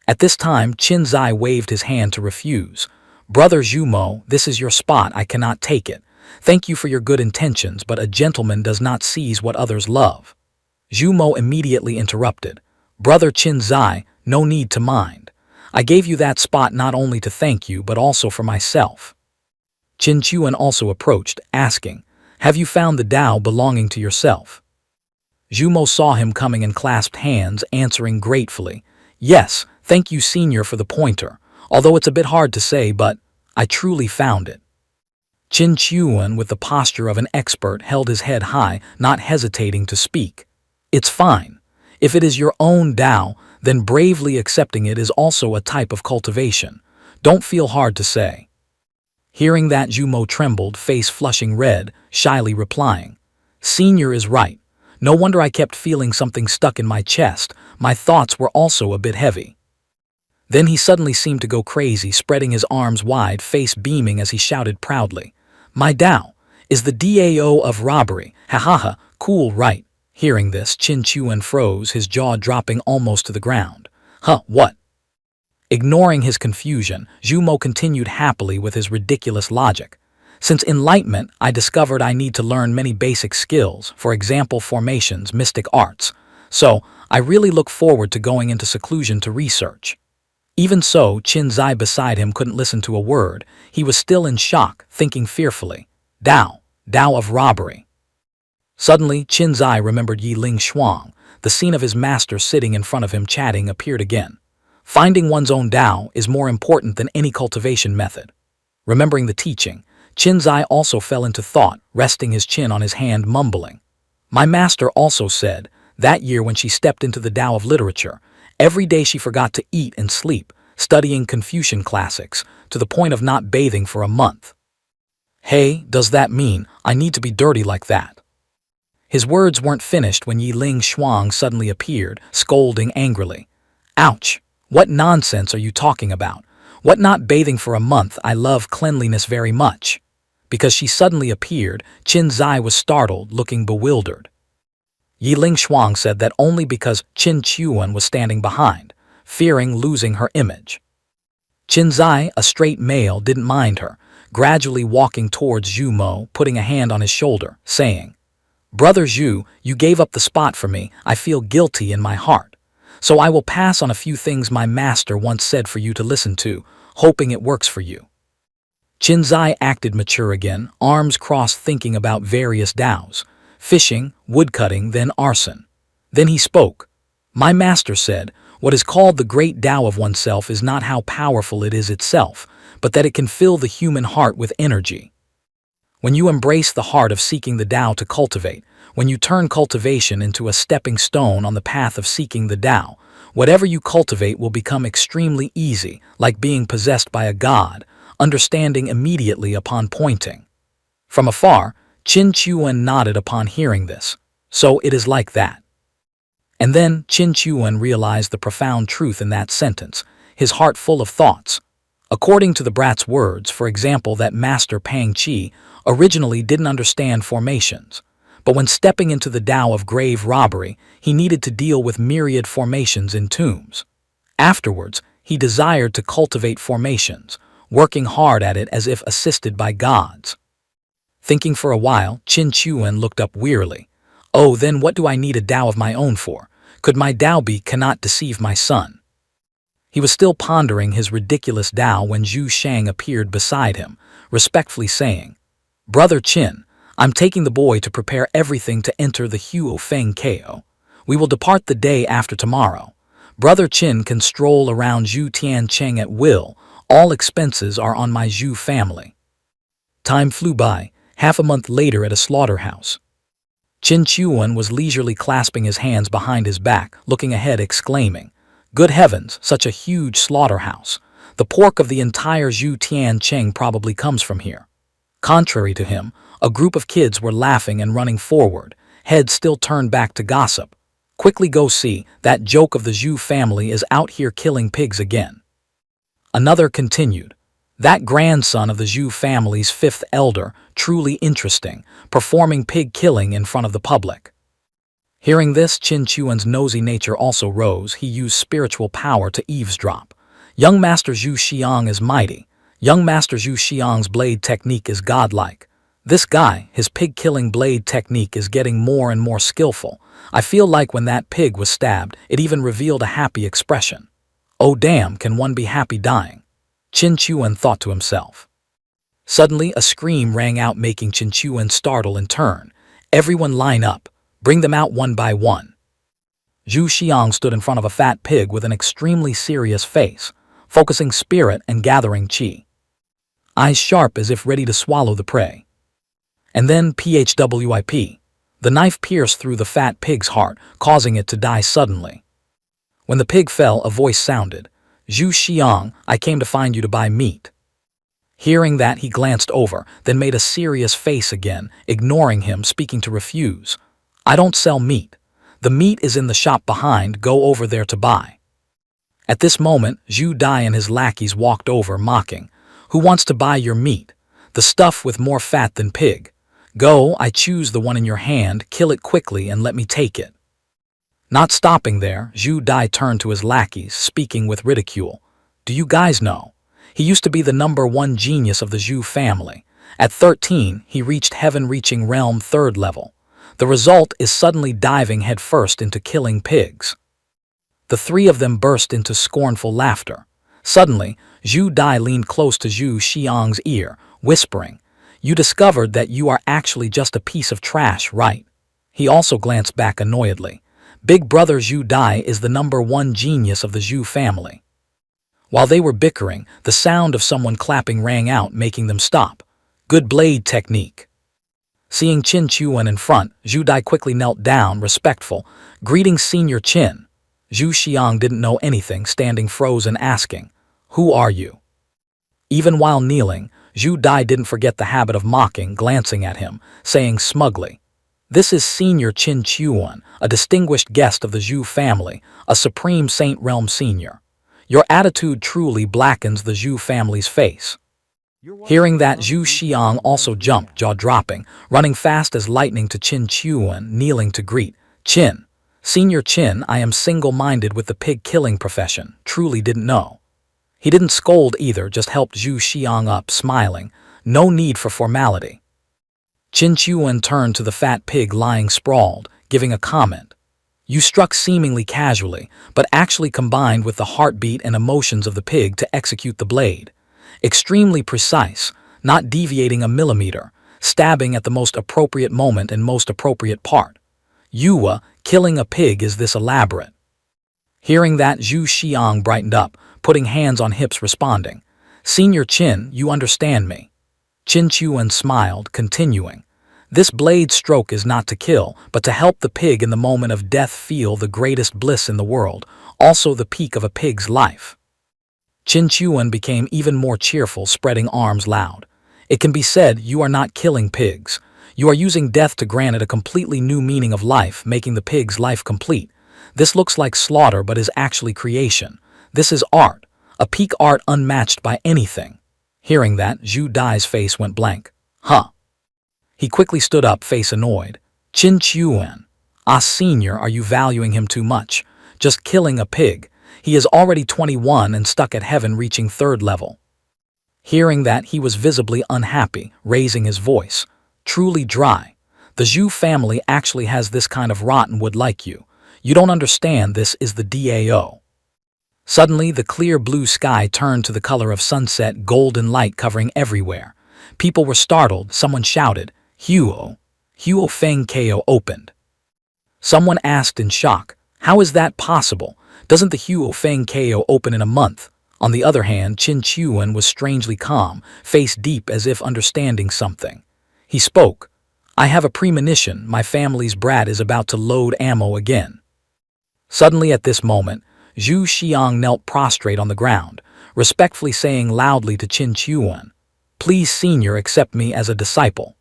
At this time, Qin Zai waved his hand to refuse. "Brother Zhumo, this is your spot, I cannot take it. Thank you for your good intentions, but a gentleman does not seize what others love." Zhumo immediately interrupted. "Brother Qin Zai, no need to mind. I gave you that spot not only to thank you, but also for myself." Qin Chuan also approached, asking, "Have you found the Tao belonging to yourself?" Zhumo saw him coming and clasped hands, answering gratefully, "Yes, thank you, senior, for the pointer, although it's a bit hard to say, but I truly found it." Qin Chuan, with the posture of an expert, held his head high, not hesitating to speak. "It's fine. If it is your own Tao, then bravely accepting it is also a type of cultivation. Don't feel hard to say." Hearing that, Zhumo trembled, face flushing red, shyly replying, "Senior is right. No wonder I kept feeling something stuck in my chest. My thoughts were also a bit heavy." Then he suddenly seemed to go crazy, spreading his arms wide, face beaming as he shouted proudly, "My Tao is the Dao of robbery. Ha ha ha, cool, right?" Hearing this, Qin Chuan froze, his jaw dropping almost to the ground. "Huh, what?" Ignoring his confusion, Zhumo continued happily with his ridiculous logic. "Since enlightenment, I discovered I need to learn many basic skills, for example formations, mystic arts. So, I really look forward to going into seclusion to research." Even so, Qin Zai beside him couldn't listen to a word. He was still in shock, thinking fearfully, Tao of robbery." Suddenly, Qin Zai remembered Yi Ling Shuang. The scene of his master sitting in front of him chatting appeared again. Finding one's own Tao is more important than any cultivation method. Remembering the teaching, Qin Zai also fell into thought, resting his chin on his hand, mumbling. "My master also said, that year when she stepped into the Tao of literature, every day she forgot to eat and sleep, studying Confucian classics, to the point of not bathing for a month. Hey, does that mean I need to be dirty like that?" His words weren't finished when Yi Ling Shuang suddenly appeared, scolding angrily. "Ouch! What nonsense are you talking about? What not bathing for a month? I love cleanliness very much." Because she suddenly appeared, Qin Zai was startled, looking bewildered. Yi Ling Shuang said that only because Qin Chuan was standing behind, fearing losing her image. Qin Zai, a straight male, didn't mind her, gradually walking towards Zhumo, putting a hand on his shoulder, saying, "Brother Zhu, you gave up the spot for me. I feel guilty in my heart. So I will pass on a few things my master once said for you to listen to, hoping it works for you." Qin Zai acted mature again, arms crossed, thinking about various Taos, fishing, woodcutting, then arson. Then he spoke. "My master said, what is called the great Tao of oneself is not how powerful it is itself, but that it can fill the human heart with energy. When you embrace the heart of seeking the Tao to cultivate, when you turn cultivation into a stepping stone on the path of seeking the Tao, whatever you cultivate will become extremely easy, like being possessed by a god, understanding immediately upon pointing." From afar, Qin Chuan nodded upon hearing this. So it is like that. And then Qin Chuan realized the profound truth in that sentence, his heart full of thoughts. According to the brat's words, for example, that Master Pang Qi originally didn't understand formations. But when stepping into the Tao of grave robbery, he needed to deal with myriad formations in tombs. Afterwards, he desired to cultivate formations, working hard at it as if assisted by gods. Thinking for a while, Qin Chuan looked up wearily. "Oh, then what do I need a Tao of my own for? Could my Tao be cannot deceive my son?" He was still pondering his ridiculous Tao when Zhu Shang appeared beside him, respectfully saying, "Brother Qin, I'm taking the boy to prepare everything to enter the Huo Feng Ko. We will depart the day after tomorrow. Brother Qin can stroll around Zhu Tian Cheng at will. All expenses are on my Zhu family." Time flew by, half a month later at a slaughterhouse. Qin Chuan was leisurely clasping his hands behind his back, looking ahead, exclaiming, "Good heavens, such a huge slaughterhouse. The pork of the entire Zhu Tian Cheng probably comes from here." Contrary to him, a group of kids were laughing and running forward, heads still turned back to gossip. "Quickly go see, that joke of the Zhu family is out here killing pigs again." Another continued, "That grandson of the Zhu family's fifth elder, truly interesting, performing pig killing in front of the public." Hearing this, Qin Chuan's nosy nature also rose. He used spiritual power to eavesdrop. Young Master Zhu Xiang is mighty. Young Master Zhu Xiang's blade technique is godlike. This guy, his pig-killing blade technique is getting more and more skillful. I feel like when that pig was stabbed, it even revealed a happy expression. Oh damn, can one be happy dying? Qin Chuan thought to himself. Suddenly, a scream rang out, making Qin Chuan startle and turn. Everyone line up. Bring them out one by one. Zhu Xiang stood in front of a fat pig with an extremely serious face, focusing spirit and gathering qi. Eyes sharp as if ready to swallow the prey. And then PHWIP. The knife pierced through the fat pig's heart, causing it to die suddenly. When the pig fell, a voice sounded. Zhu Xiang, I came to find you to buy meat. Hearing that, he glanced over, then made a serious face again, ignoring him, speaking to refuse. I don't sell meat. The meat is in the shop behind, go over there to buy. At this moment, Zhu Dai and his lackeys walked over, mocking. Who wants to buy your meat? The stuff with more fat than pig. Go, I choose the one in your hand, kill it quickly and let me take it. Not stopping there, Zhu Dai turned to his lackeys, speaking with ridicule. Do you guys know? He used to be the #1 genius of the Zhu family. At 13, he reached heaven-reaching realm 3rd level. The result is suddenly diving headfirst into killing pigs. The three of them burst into scornful laughter. Suddenly, Zhu Dai leaned close to Zhu Xiang's ear, whispering, You discovered that you are actually just a piece of trash, right? He also glanced back annoyedly. Big brother Zhu Dai is the #1 genius of the Zhu family. While they were bickering, the sound of someone clapping rang out, making them stop. Good blade technique. Seeing Qin Chuan in front, Zhu Dai quickly knelt down, respectful. Greetings, Senior Qin. Zhu Xiang didn't know anything, standing frozen, asking, Who are you? Even while kneeling, Zhu Dai didn't forget the habit of mocking, glancing at him, saying smugly, This is Senior Qin Chuan, a distinguished guest of the Zhu family, a Supreme Saint Realm Senior. Your attitude truly blackens the Zhu family's face. Hearing that, Zhu Xiang also jumped, jaw-dropping, running fast as lightning to Qin Chuan, kneeling to greet. Qin. Senior Qin, I am single-minded with the pig-killing profession, truly didn't know. He didn't scold either, just helped Zhu Xiang up, smiling. No need for formality. Qin Chuan turned to the fat pig lying sprawled, giving a comment. You struck seemingly casually, but actually combined with the heartbeat and emotions of the pig to execute the blade. Extremely precise, not deviating a millimeter, stabbing at the most appropriate moment and most appropriate part. Yuwa, killing a pig is this elaborate. Hearing that, Zhu Xiang brightened up, putting hands on hips, responding. Senior Qin, you understand me. Qin Chuan smiled, continuing. This blade stroke is not to kill, but to help the pig in the moment of death feel the greatest bliss in the world, also the peak of a pig's life. Qin Chuan became even more cheerful, spreading arms loud. It can be said you are not killing pigs. You are using death to grant it a completely new meaning of life, making the pig's life complete. This looks like slaughter but is actually creation. This is art, a peak art unmatched by anything. Hearing that, Zhu Dai's face went blank. Huh. He quickly stood up, face annoyed. Qin Chuan. Senior, are you valuing him too much? Just killing a pig. He is already 21 and stuck at heaven-reaching 3rd level. Hearing that, he was visibly unhappy, raising his voice. Truly dry. The Zhu family actually has this kind of rotten wood like you. You don't understand, this is the DAO. Suddenly, the clear blue sky turned to the color of sunset, golden light covering everywhere. People were startled. Someone shouted, Huo. Huo Feng Ko opened. Someone asked in shock, how is that possible? Doesn't the Huo Feng Ko open in a month? On the other hand, Qin Chuan was strangely calm, face deep as if understanding something. He spoke. I have a premonition, my family's brat is about to load ammo again. Suddenly at this moment, Zhu Xiang knelt prostrate on the ground, respectfully saying loudly to Qin Chuan, Please, Senior, accept me as a disciple.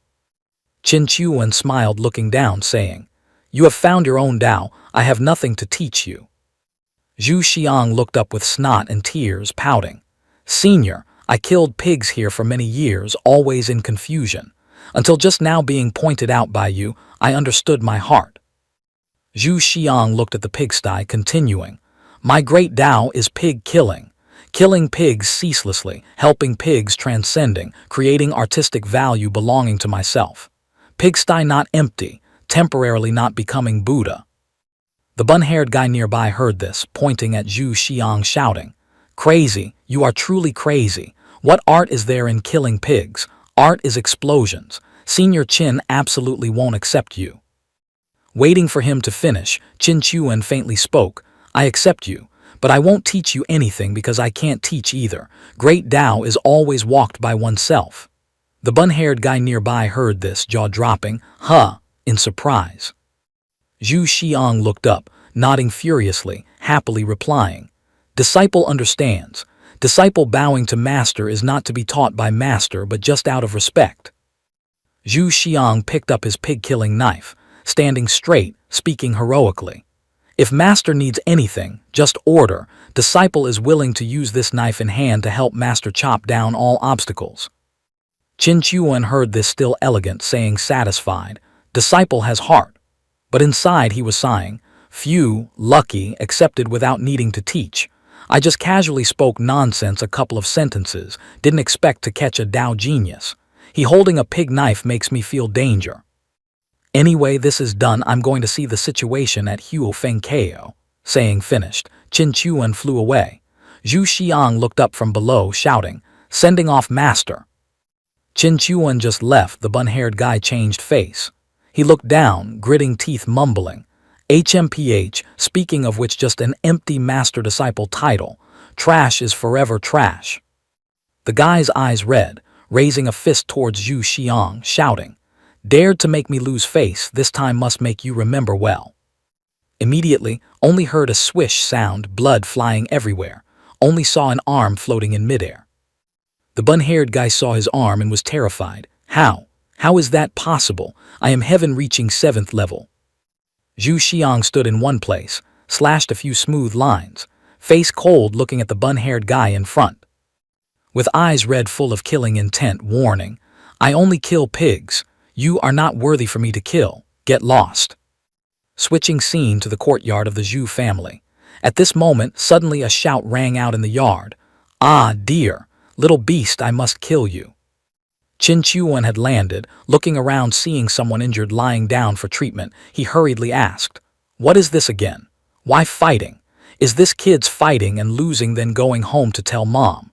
Qin Chuan smiled, looking down, saying, You have found your own Tao, I have nothing to teach you. Zhu Xiang looked up with snot and tears, pouting. Senior, I killed pigs here for many years, always in confusion. Until just now being pointed out by you, I understood my heart. Zhu Xiang looked at the pigsty, continuing, "My great Tao is pig killing. Killing pigs ceaselessly, helping pigs transcending, creating artistic value belonging to myself. Pigsty not empty, temporarily not becoming Buddha." The bun-haired guy nearby heard this, pointing at Zhu Xiang, shouting, "Crazy, you are truly crazy. What art is there in killing pigs? Art is explosions. Senior Qin absolutely won't accept you." Waiting for him to finish, Qin Chuan faintly spoke, "I accept you, but I won't teach you anything because I can't teach either. Great Tao is always walked by oneself." The bun-haired guy nearby heard this, jaw-dropping, "Huh," in surprise. Zhu Xiang looked up, nodding furiously, happily replying, "Disciple understands. Disciple bowing to master is not to be taught by master but just out of respect." Zhu Xiang picked up his pig-killing knife, standing straight, speaking heroically. "If master needs anything, just order. Disciple is willing to use this knife in hand to help master chop down all obstacles." Qin Chuan heard this, still elegant, saying, satisfied, "Disciple has heart." But inside he was sighing, "Phew, lucky, accepted without needing to teach. I just casually spoke nonsense, a couple of sentences, didn't expect to catch a Tao genius. He holding a pig knife makes me feel danger. Anyway, this is done. I'm going to see the situation at Huo Feng Ko." Saying finished, Qin Chuan flew away. Zhu Xiang looked up from below, shouting, "Sending off master." Qin Chuan just left. The bun-haired guy changed face. He looked down, gritting teeth, mumbling, "HMPH, speaking of which, just an empty master-disciple title. Trash is forever trash." The guy's eyes red, raising a fist towards Zhu Xiang, shouting, "Dared to make me lose face, this time must make you remember well." Immediately, only heard a swish sound, blood flying everywhere, only saw an arm floating in midair. The bun-haired guy saw his arm and was terrified. "How? How is that possible? I am heaven reaching 7th level." Zhu Xiang stood in one place, slashed a few smooth lines, face cold, looking at the bun-haired guy in front. With eyes red, full of killing intent, warning, "I only kill pigs. You are not worthy for me to kill. Get lost." Switching scene to the courtyard of the Zhu family. At this moment, suddenly a shout rang out in the yard. "Ah, dear, little beast, I must kill you." Qin Chuan had landed, looking around, seeing someone injured lying down for treatment. He hurriedly asked, "What is this again? Why fighting? Is this kids fighting and losing then going home to tell mom?"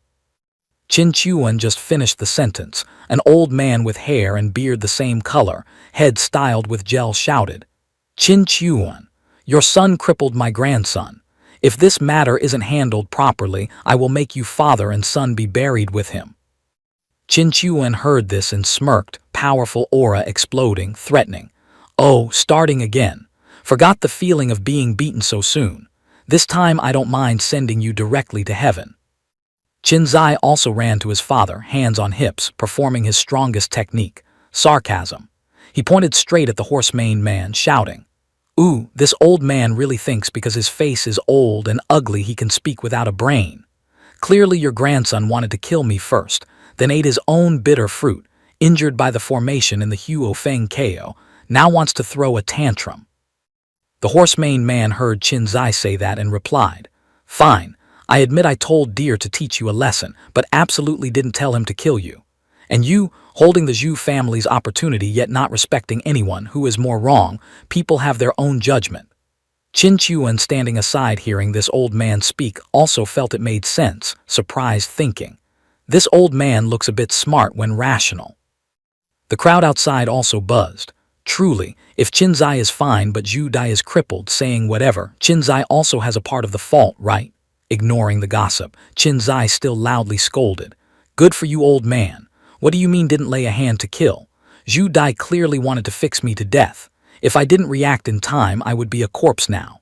Qin Chuan just finished the sentence. An old man with hair and beard the same color, head styled with gel, shouted, "Qin Chuan, your son crippled my grandson. If this matter isn't handled properly, I will make you father and son be buried with him." Qin Chuan heard this and smirked, powerful aura exploding, threatening, "Oh, starting again. Forgot the feeling of being beaten so soon. This time I don't mind sending you directly to heaven." Qin Zai also ran to his father, hands on hips, performing his strongest technique, sarcasm. He pointed straight at the horse-maned man, shouting, "Ooh, this old man really thinks because his face is old and ugly he can speak without a brain. Clearly your grandson wanted to kill me first, then ate his own bitter fruit, injured by the formation in the Huo Feng Ko, now wants to throw a tantrum." The horse-maned man heard Qin Zai say that and replied, "Fine. I admit I told Deer to teach you a lesson, but absolutely didn't tell him to kill you. And you, holding the Zhu family's opportunity yet not respecting anyone, who is more wrong? People have their own judgment." Qin Chuan, standing aside hearing this old man speak, also felt it made sense, surprised, thinking, "This old man looks a bit smart when rational." The crowd outside also buzzed. Truly, if Qin Zai is fine but Zhu Dai is crippled, saying whatever, Qin Zai also has a part of the fault, right? Ignoring the gossip, Qin Zai still loudly scolded, "Good for you, old man. What do you mean didn't lay a hand to kill? Zhu Dai clearly wanted to fix me to death. If I didn't react in time, I would be a corpse now."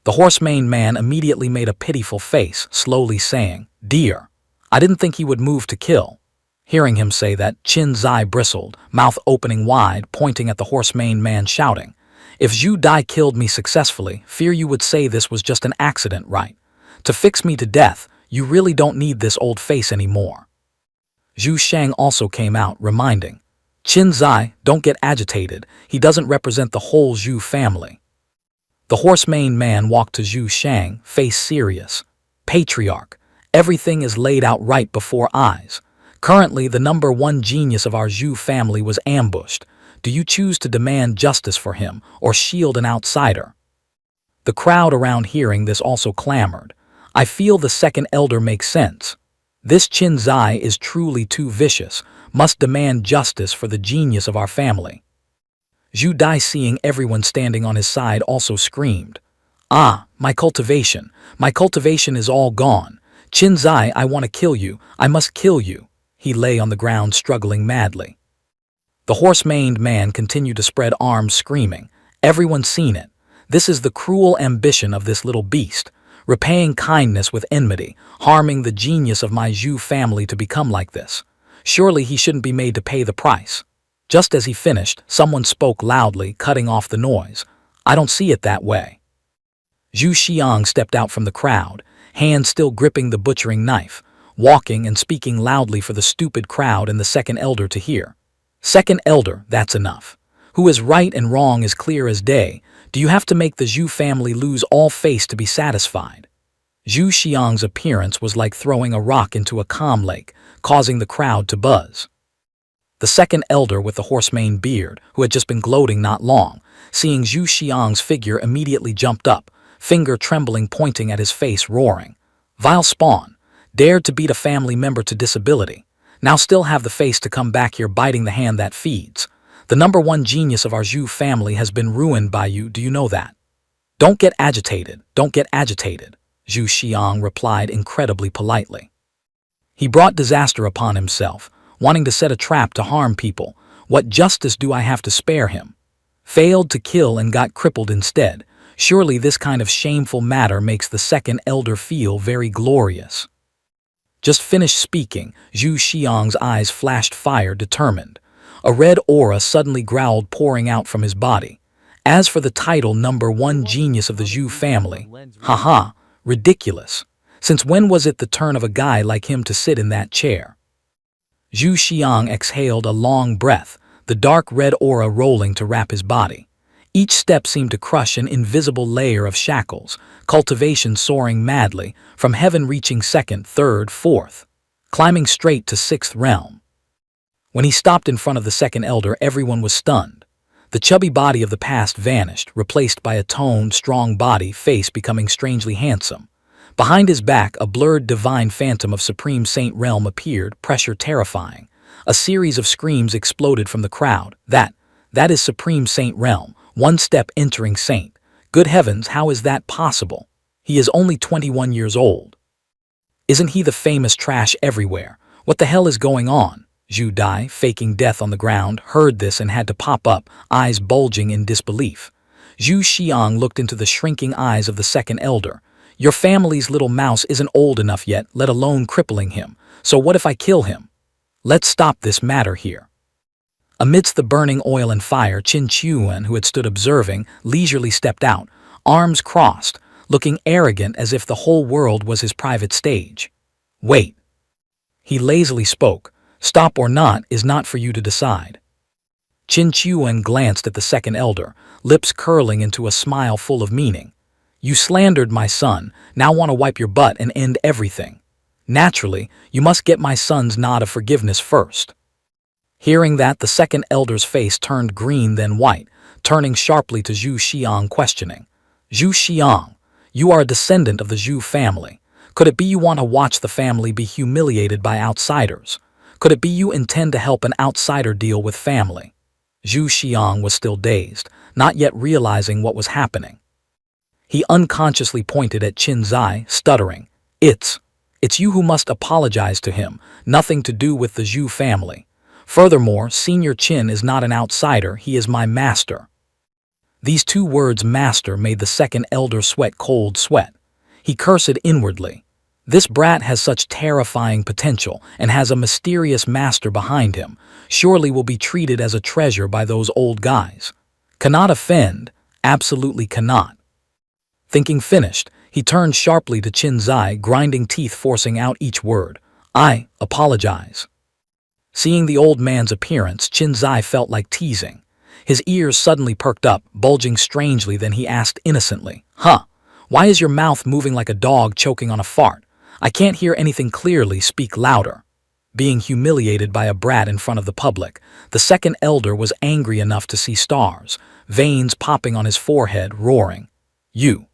The horse-maned man immediately made a pitiful face, slowly saying, "Dear, I didn't think he would move to kill." Hearing him say that, Qin Zai bristled, mouth opening wide, pointing at the horse-maned man, shouting, "If Zhu Dai killed me successfully, fear you would say this was just an accident, right? To fix me to death, you really don't need this old face anymore." Zhu Shang also came out, reminding, "Qin Zai, don't get agitated. He doesn't represent the whole Zhu family." The horse-maned man walked to Zhu Shang, face serious. Patriarch, everything is laid out right before eyes. Currently, the number one genius of our Zhu family was ambushed. Do you choose to demand justice for him or shield an outsider? The crowd around hearing this also clamored. I feel the second elder makes sense. This Qin Zai is truly too vicious, must demand justice for the genius of our family. Zhu Dai, seeing everyone standing on his side, also screamed. Ah, my cultivation is all gone. Qin Zai, I want to kill you, I must kill you. He lay on the ground struggling madly. The horse-maned man continued to spread arms screaming. Everyone's seen it. This is the cruel ambition of this little beast, repaying kindness with enmity, harming the genius of my Zhu family to become like this. Surely he shouldn't be made to pay the price. Just as he finished, someone spoke loudly, cutting off the noise. I don't see it that way. Zhu Xiang stepped out from the crowd, hands still gripping the butchering knife, walking and speaking loudly for the stupid crowd and the second elder to hear. Second elder, that's enough. Who is right and wrong is clear as day. Do you have to make the Zhu family lose all face to be satisfied? Zhu Xiang's appearance was like throwing a rock into a calm lake, causing the crowd to buzz. The second elder with the horse-maned beard, who had just been gloating not long, seeing Zhu Xiang's figure, immediately jumped up, finger trembling, pointing at his face, roaring. Vile spawn, dared to beat a family member to disability. Now still have the face to come back here biting the hand that feeds. The number one genius of our Zhu family has been ruined by you, do you know that? Don't get agitated, Zhu Xiang replied incredibly politely. He brought disaster upon himself, wanting to set a trap to harm people. What justice do I have to spare him? Failed to kill and got crippled instead. Surely this kind of shameful matter makes the second elder feel very glorious. Just finished speaking, Zhu Xiang's eyes flashed fire, determined. A red aura suddenly growled, pouring out from his body. As for the title number one genius of the Zhu family, haha, ridiculous. Since when was it the turn of a guy like him to sit in that chair? Zhu Xiang exhaled a long breath, the dark red aura rolling to wrap his body. Each step seemed to crush an invisible layer of shackles, cultivation soaring madly, from heaven reaching second, third, fourth, climbing straight to sixth realm. When he stopped in front of the second elder, everyone was stunned. The chubby body of the past vanished, replaced by a toned, strong body, face becoming strangely handsome. Behind his back, a blurred divine phantom of Supreme Saint Realm appeared, pressure terrifying. A series of screams exploded from the crowd. That is Supreme Saint Realm, one step entering Saint. Good heavens, how is that possible? He is only 21 years old. Isn't he the famous trash everywhere? What the hell is going on? Zhu Dai, faking death on the ground, heard this and had to pop up, eyes bulging in disbelief. Zhu Xiang looked into the shrinking eyes of the second elder. Your family's little mouse isn't old enough yet, let alone crippling him. So what if I kill him? Let's stop this matter here. Amidst the burning oil and fire, Qin Chuan, who had stood observing, leisurely stepped out, arms crossed, looking arrogant as if the whole world was his private stage. Wait. He lazily spoke. Stop or not is not for you to decide. Qin Chuan glanced at the second elder, lips curling into a smile full of meaning. You slandered my son, now want to wipe your butt and end everything. Naturally, you must get my son's nod of forgiveness first. Hearing that, the second elder's face turned green then white, turning sharply to Zhu Xiang, questioning. Zhu Xiang, you are a descendant of the Zhu family. Could it be you want to watch the family be humiliated by outsiders? Could it be you intend to help an outsider deal with family? Zhu Xiang was still dazed, not yet realizing what was happening. He unconsciously pointed at Qin Zai, stuttering. It's you who must apologize to him, nothing to do with the Zhu family. Furthermore, Senior Qin is not an outsider, he is my master. These two words, master, made the second elder sweat cold sweat. He cursed inwardly. This brat has such terrifying potential and has a mysterious master behind him, surely will be treated as a treasure by those old guys. Cannot offend, absolutely cannot. Thinking finished, he turned sharply to Qin Zai, grinding teeth, forcing out each word. I apologize. Seeing the old man's appearance, Qin Zai felt like teasing. His ears suddenly perked up, bulging strangely, then he asked innocently, "Huh? Why is your mouth moving like a dog choking on a fart? I can't hear anything clearly, speak louder." Being humiliated by a brat in front of the public, the second elder was angry enough to see stars, veins popping on his forehead, roaring, "You!"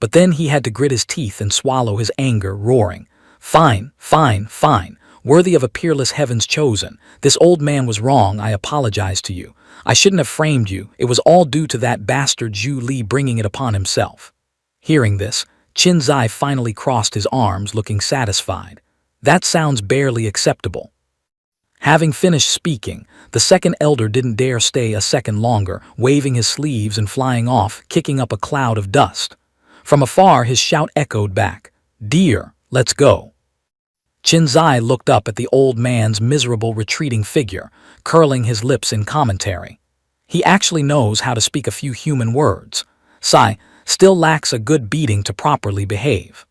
But then he had to grit his teeth and swallow his anger, roaring, "Fine, fine, fine. Worthy of a peerless heaven's chosen. This old man was wrong, I apologize to you. I shouldn't have framed you, it was all due to that bastard Zhu Li bringing it upon himself." Hearing this, Qin Zai finally crossed his arms, looking satisfied. That sounds barely acceptable. Having finished speaking, the second elder didn't dare stay a second longer, waving his sleeves and flying off, kicking up a cloud of dust. From afar his shout echoed back, "Dear, let's go." Qin Zai looked up at the old man's miserable retreating figure, curling his lips in commentary. He actually knows how to speak a few human words. Sai still lacks a good beating to properly behave.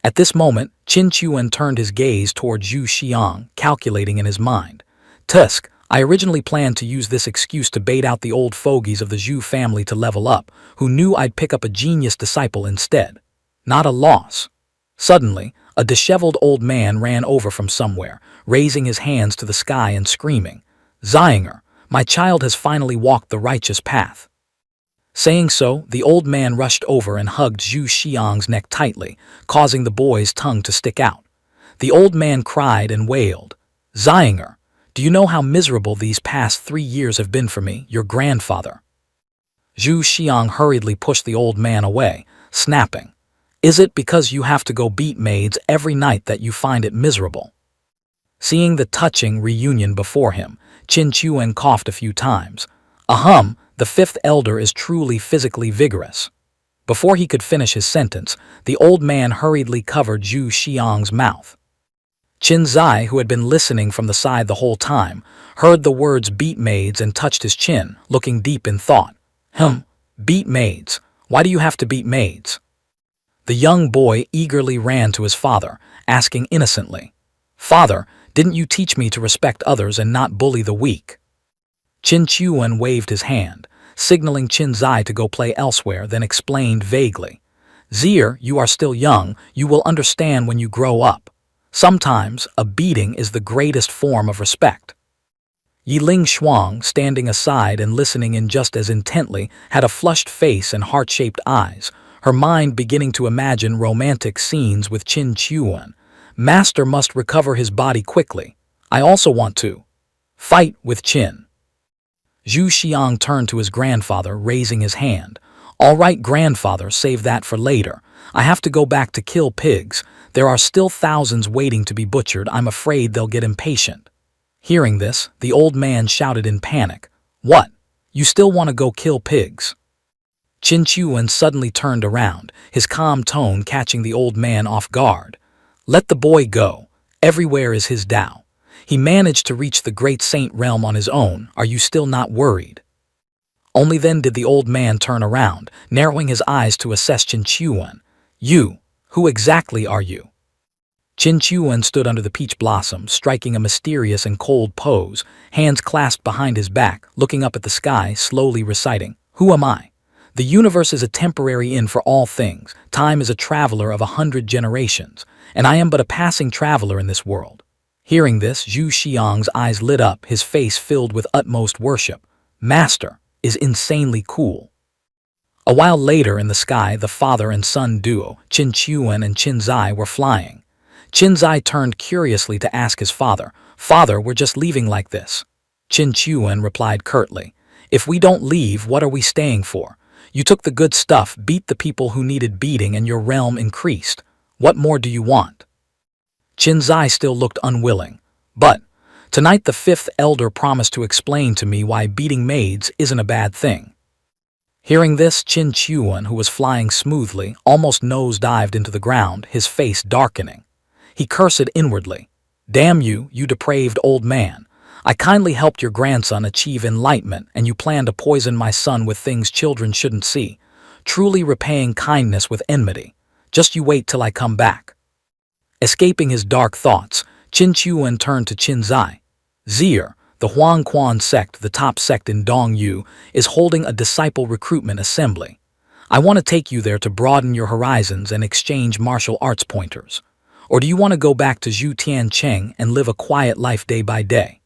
At this moment, Qin Chuan turned his gaze toward Zhu Xiang, calculating in his mind. "Tusk, I originally planned to use this excuse to bait out the old fogies of the Zhu family to level up, who knew I'd pick up a genius disciple instead. Not a loss." Suddenly, a disheveled old man ran over from somewhere, raising his hands to the sky and screaming, "Xianger, my child has finally walked the righteous path." Saying so, the old man rushed over and hugged Zhu Xiang's neck tightly, causing the boy's tongue to stick out. The old man cried and wailed, "Xianger, do you know how miserable these past 3 years have been for me, your grandfather?" Zhu Xiang hurriedly pushed the old man away, snapping, "Is it because you have to go beat maids every night that you find it miserable?" Seeing the touching reunion before him, Qin Chuan coughed a few times. "Ahem, the fifth elder is truly physically vigorous." Before he could finish his sentence, the old man hurriedly covered Zhu Xiang's mouth. Qin Zai, who had been listening from the side the whole time, heard the words beat maids and touched his chin, looking deep in thought. Beat maids? Why do you have to beat maids?" The young boy eagerly ran to his father, asking innocently, "Father, didn't you teach me to respect others and not bully the weak?" Qin Chuan waved his hand, signaling Qin Zai to go play elsewhere, then explained vaguely, "Zier, you are still young, you will understand when you grow up. Sometimes, a beating is the greatest form of respect." Yiling Shuang, standing aside and listening in just as intently, had a flushed face and heart-shaped eyes, her mind beginning to imagine romantic scenes with Qin Chuan. "Master must recover his body quickly. I also want to fight with Qin." Zhu Xiang turned to his grandfather, raising his hand. "All right, grandfather, save that for later. I have to go back to kill pigs. There are still thousands waiting to be butchered. I'm afraid they'll get impatient." Hearing this, the old man shouted in panic, "What? You still want to go kill pigs?" Qin Chuan suddenly turned around, his calm tone catching the old man off guard. "Let the boy go. Everywhere is his Tao. He managed to reach the great saint realm on his own. Are you still not worried?" Only then did the old man turn around, narrowing his eyes to assess Qin Chuan. "You, who exactly are you?" Qin Chuan stood under the peach blossom, striking a mysterious and cold pose, hands clasped behind his back, looking up at the sky, slowly reciting, "Who am I? The universe is a temporary inn for all things. Time is a traveler of 100 generations, and I am but a passing traveler in this world." Hearing this, Zhu Xiang's eyes lit up, his face filled with utmost worship. "Master is insanely cool." A while later in the sky, the father and son duo, Qin Chuan and Qin Zai, were flying. Qin Zai turned curiously to ask his father, "Father, we're just leaving like this." Qin Chuan replied curtly, "If we don't leave, what are we staying for? You took the good stuff, beat the people who needed beating, and your realm increased. What more do you want?" Qin Zai still looked unwilling. "But tonight the fifth elder promised to explain to me why beating maids isn't a bad thing." Hearing this, Qin Chuan, who was flying smoothly, almost nose-dived into the ground, his face darkening. He cursed inwardly. "Damn you, you depraved old man. I kindly helped your grandson achieve enlightenment, and you plan to poison my son with things children shouldn't see. Truly repaying kindness with enmity. Just you wait till I come back." Escaping his dark thoughts, Qin Chuan turned to Qin Zai. "Zier, The Huang Quan sect, the top sect in Dongyu, is holding a disciple recruitment assembly. I want to take you there to broaden your horizons and exchange martial arts pointers. Or do you want to go back to Zhu Tiancheng and live a quiet life day by day?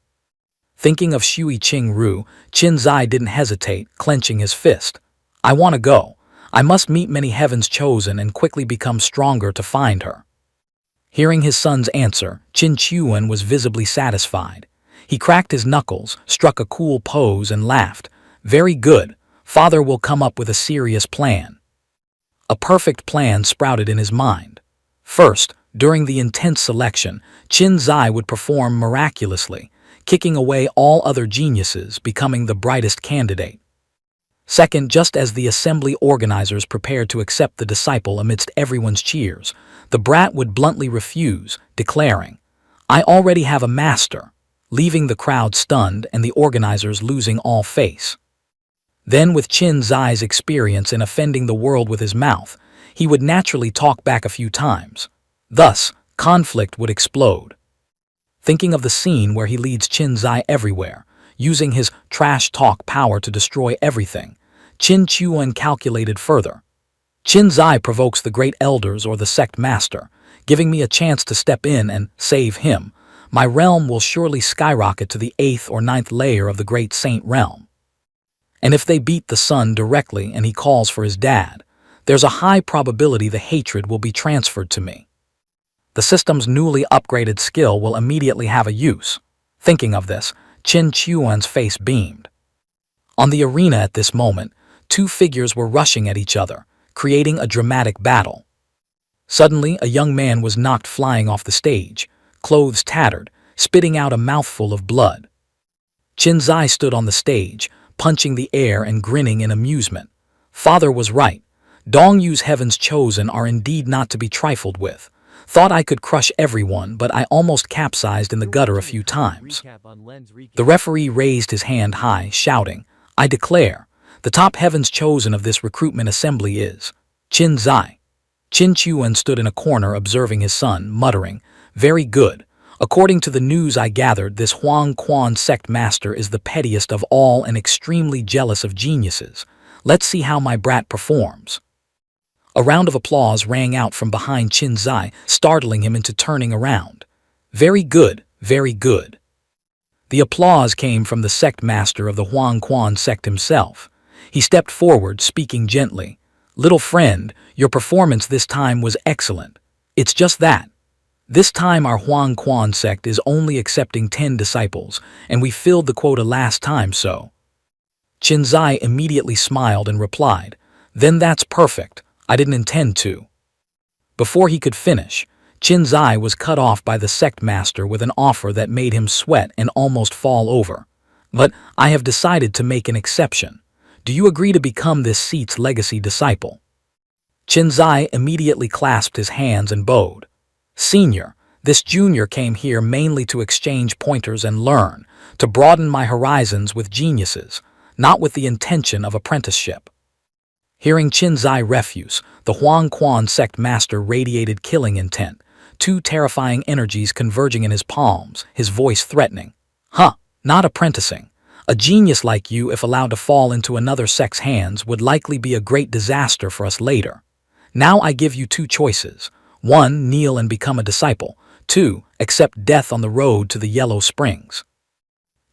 Thinking of Shui Qingru, Qin Zai didn't hesitate, clenching his fist. I want to go. I must meet many heavens chosen and quickly become stronger to find her. Hearing his son's answer, Qin Chuan was visibly satisfied. He cracked his knuckles, struck a cool pose, and laughed. Very good. Father will come up with a serious plan. A perfect plan sprouted in his mind. First, during the intense selection, Qin Zai would perform miraculously, kicking away all other geniuses, becoming the brightest candidate. Second, just as the assembly organizers prepared to accept the disciple amidst everyone's cheers, the brat would bluntly refuse, declaring, "I already have a master," leaving the crowd stunned and the organizers losing all face. Then, with Qin Zai's experience in offending the world with his mouth, he would naturally talk back a few times. Thus, conflict would explode. Thinking of the scene where he leads Qin Zai everywhere, using his trash talk power to destroy everything, Qin Chuan calculated further. Qin Zai provokes the great elders or the sect master, giving me a chance to step in and save him. My realm will surely skyrocket to the 8th or 9th layer of the great saint realm. And if they beat the son directly and he calls for his dad, there's a high probability the hatred will be transferred to me. The system's newly upgraded skill will immediately have a use. Thinking of this, Qin Chuan's face beamed. On the arena at this moment, two figures were rushing at each other, creating a dramatic battle. Suddenly, a young man was knocked flying off the stage, clothes tattered, spitting out a mouthful of blood. Qin Zai stood on the stage, punching the air and grinning in amusement. Father was right. Dongyu's heavens chosen are indeed not to be trifled with. Thought I could crush everyone, but I almost capsized in the gutter a few times. The referee raised his hand high, shouting, "I declare, the top heavens chosen of this recruitment assembly is Qin Zai." Qin Chuan stood in a corner observing his son, muttering, "Very good. According to the news I gathered, this Huang Quan sect master is the pettiest of all and extremely jealous of geniuses. Let's see how my brat performs." A round of applause rang out from behind Qin Zai, startling him into turning around. "Very good, very good." The applause came from the sect master of the Huang Quan sect himself. He stepped forward, speaking gently. "Little friend, your performance this time was excellent. It's just that. This time our Huang Quan sect is only accepting 10 disciples, and we filled the quota last time, so." Qin Zai immediately smiled and replied, "Then that's perfect. I didn't intend to." Before he could finish, Qin Zai was cut off by the sect master with an offer that made him sweat and almost fall over. "But I have decided to make an exception. Do you agree to become this seat's legacy disciple?" Qin Zai immediately clasped his hands and bowed. "Senior, this junior came here mainly to exchange pointers and learn, to broaden my horizons with geniuses, not with the intention of apprenticeship." Hearing Qin Zai refuse, the Huang Quan sect master radiated killing intent, two terrifying energies converging in his palms, his voice threatening. Not apprenticing. A genius like you, if allowed to fall into another sect's hands, would likely be a great disaster for us later. Now I give you two choices. 1. Kneel and become a disciple. 2. Accept death on the road to the Yellow Springs."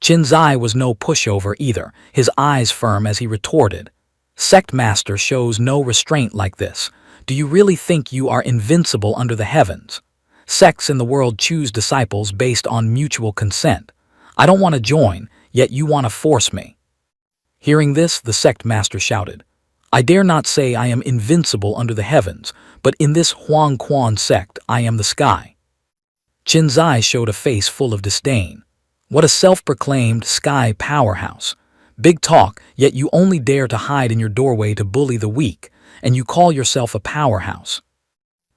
Qin Zai was no pushover either, his eyes firm as he retorted, "Sect master shows no restraint like this. Do you really think you are invincible under the heavens? Sects in the world choose disciples based on mutual consent. I don't want to join, yet you want to force me." Hearing this, the sect master shouted, "I dare not say I am invincible under the heavens, but in this Huang Quan sect I am the sky." Qin Zai showed a face full of disdain. What a self-proclaimed sky powerhouse. Big talk, yet you only dare to hide in your doorway to bully the weak, and you call yourself a powerhouse.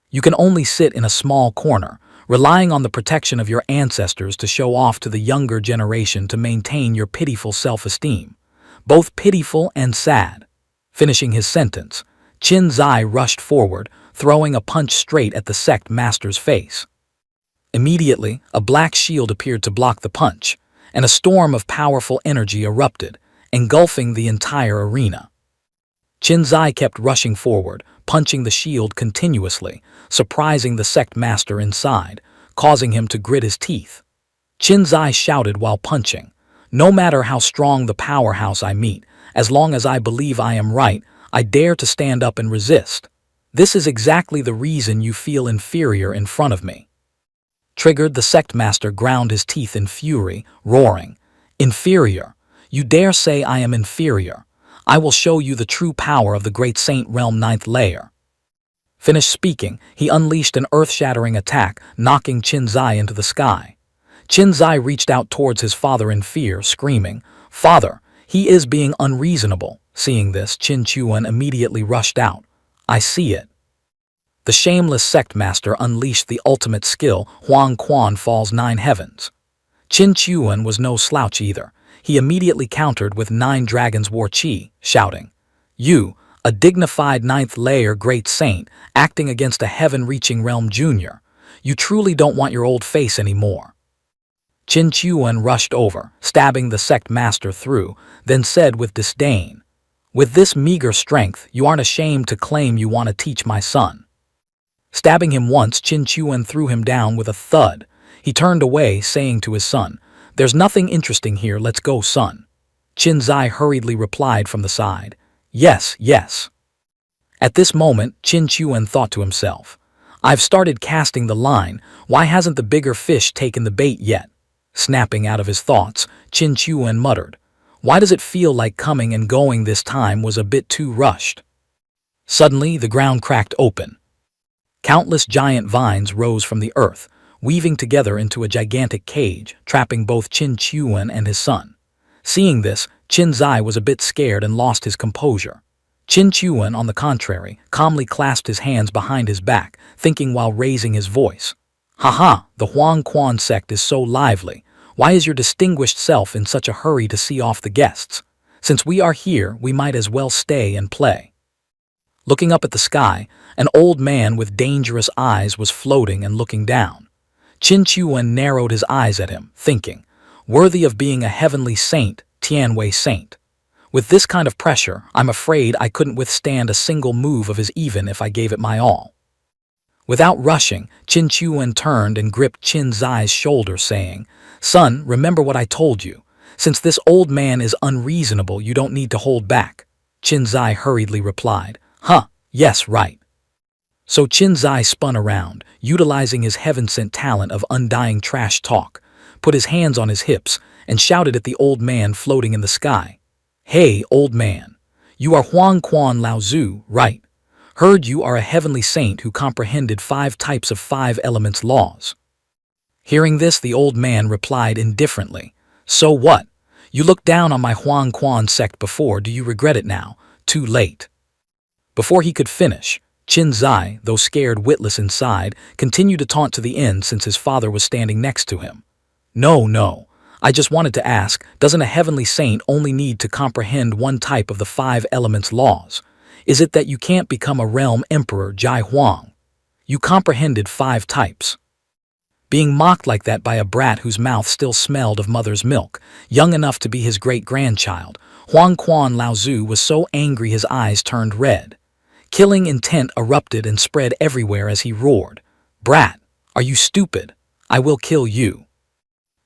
You can only sit in a small corner, relying on the protection of your ancestors to show off to the younger generation to maintain your pitiful self-esteem. Both pitiful and sad. Finishing his sentence, Qin Zai rushed forward, throwing a punch straight at the sect master's face. Immediately, a black shield appeared to block the punch, and a storm of powerful energy erupted, engulfing the entire arena. Qin Zai kept rushing forward, punching the shield continuously, surprising the sect master inside, causing him to grit his teeth. Qin Zai shouted while punching, "No matter how strong the powerhouse I meet, as long as I believe I am right, I dare to stand up and resist. This is exactly the reason you feel inferior in front of me." Triggered, the sect master ground his teeth in fury, roaring, "Inferior? You dare say I am inferior? I will show you the true power of the Great Saint Realm 9th layer." Finished speaking, he unleashed an earth-shattering attack, knocking Qin Zai into the sky. Qin Zai reached out towards his father in fear, screaming, "Father, he is being unreasonable." Seeing this, Qin Chuan immediately rushed out. "I see it." The shameless sect master unleashed the ultimate skill, Huang Quan Falls 9 Heavens. Qin Chuan was no slouch either. He immediately countered with 9 Dragons War Qi, shouting, "You, a dignified 9th layer great saint, acting against a heaven-reaching realm junior. You truly don't want your old face anymore." Qin Chuan rushed over, stabbing the sect master through, then said with disdain, "With this meager strength, you aren't ashamed to claim you want to teach my son." Stabbing him once, Qin Chuan threw him down with a thud. He turned away, saying to his son, "There's nothing interesting here, let's go, son." Qin Zai hurriedly replied from the side, "Yes, yes." At this moment, Qin Chuan thought to himself, "I've started casting the line, why hasn't the bigger fish taken the bait yet?" Snapping out of his thoughts, Qin Chuan muttered, "Why does it feel like coming and going this time was a bit too rushed?" Suddenly, the ground cracked open. Countless giant vines rose from the earth, weaving together into a gigantic cage, trapping both Qin Chuan and his son. Seeing this, Qin Zai was a bit scared and lost his composure. Qin Chuan, on the contrary, calmly clasped his hands behind his back, thinking while raising his voice, "Haha, the Huang Quan sect is so lively. Why is your distinguished self in such a hurry to see off the guests? Since we are here, we might as well stay and play." Looking up at the sky, an old man with dangerous eyes was floating and looking down. Qin Chuan narrowed his eyes at him, thinking, "Worthy of being a heavenly saint, Tianwei Saint. With this kind of pressure, I'm afraid I couldn't withstand a single move of his even if I gave it my all." Without rushing, Qin Chuan turned and gripped Qin Zai's shoulder, saying, "Son, remember what I told you. Since this old man is unreasonable, you don't need to hold back." Qin Zai hurriedly replied, "Huh, yes, right." So Qin Zai spun around, utilizing his heaven-sent talent of undying trash talk, put his hands on his hips, and shouted at the old man floating in the sky, "Hey, old man, you are Huang Quan Lao Zu, right? Heard you are a heavenly saint who comprehended 5 types of 5 elements laws." Hearing this, the old man replied indifferently, "So what? You looked down on my Huang Quan sect before, do you regret it now? Too late." Before he could finish, Qin Zai, though scared witless inside, continued to taunt to the end since his father was standing next to him. No, I just wanted to ask, doesn't a heavenly saint only need to comprehend 1 type of the 5 elements laws? Is it that you can't become a realm emperor, Jai Huang? You comprehended 5 types." Being mocked like that by a brat whose mouth still smelled of mother's milk, young enough to be his great-grandchild, Huang Quan Lao Zu was so angry his eyes turned red. Killing intent erupted and spread everywhere as he roared, "Brat, are you stupid? I will kill you."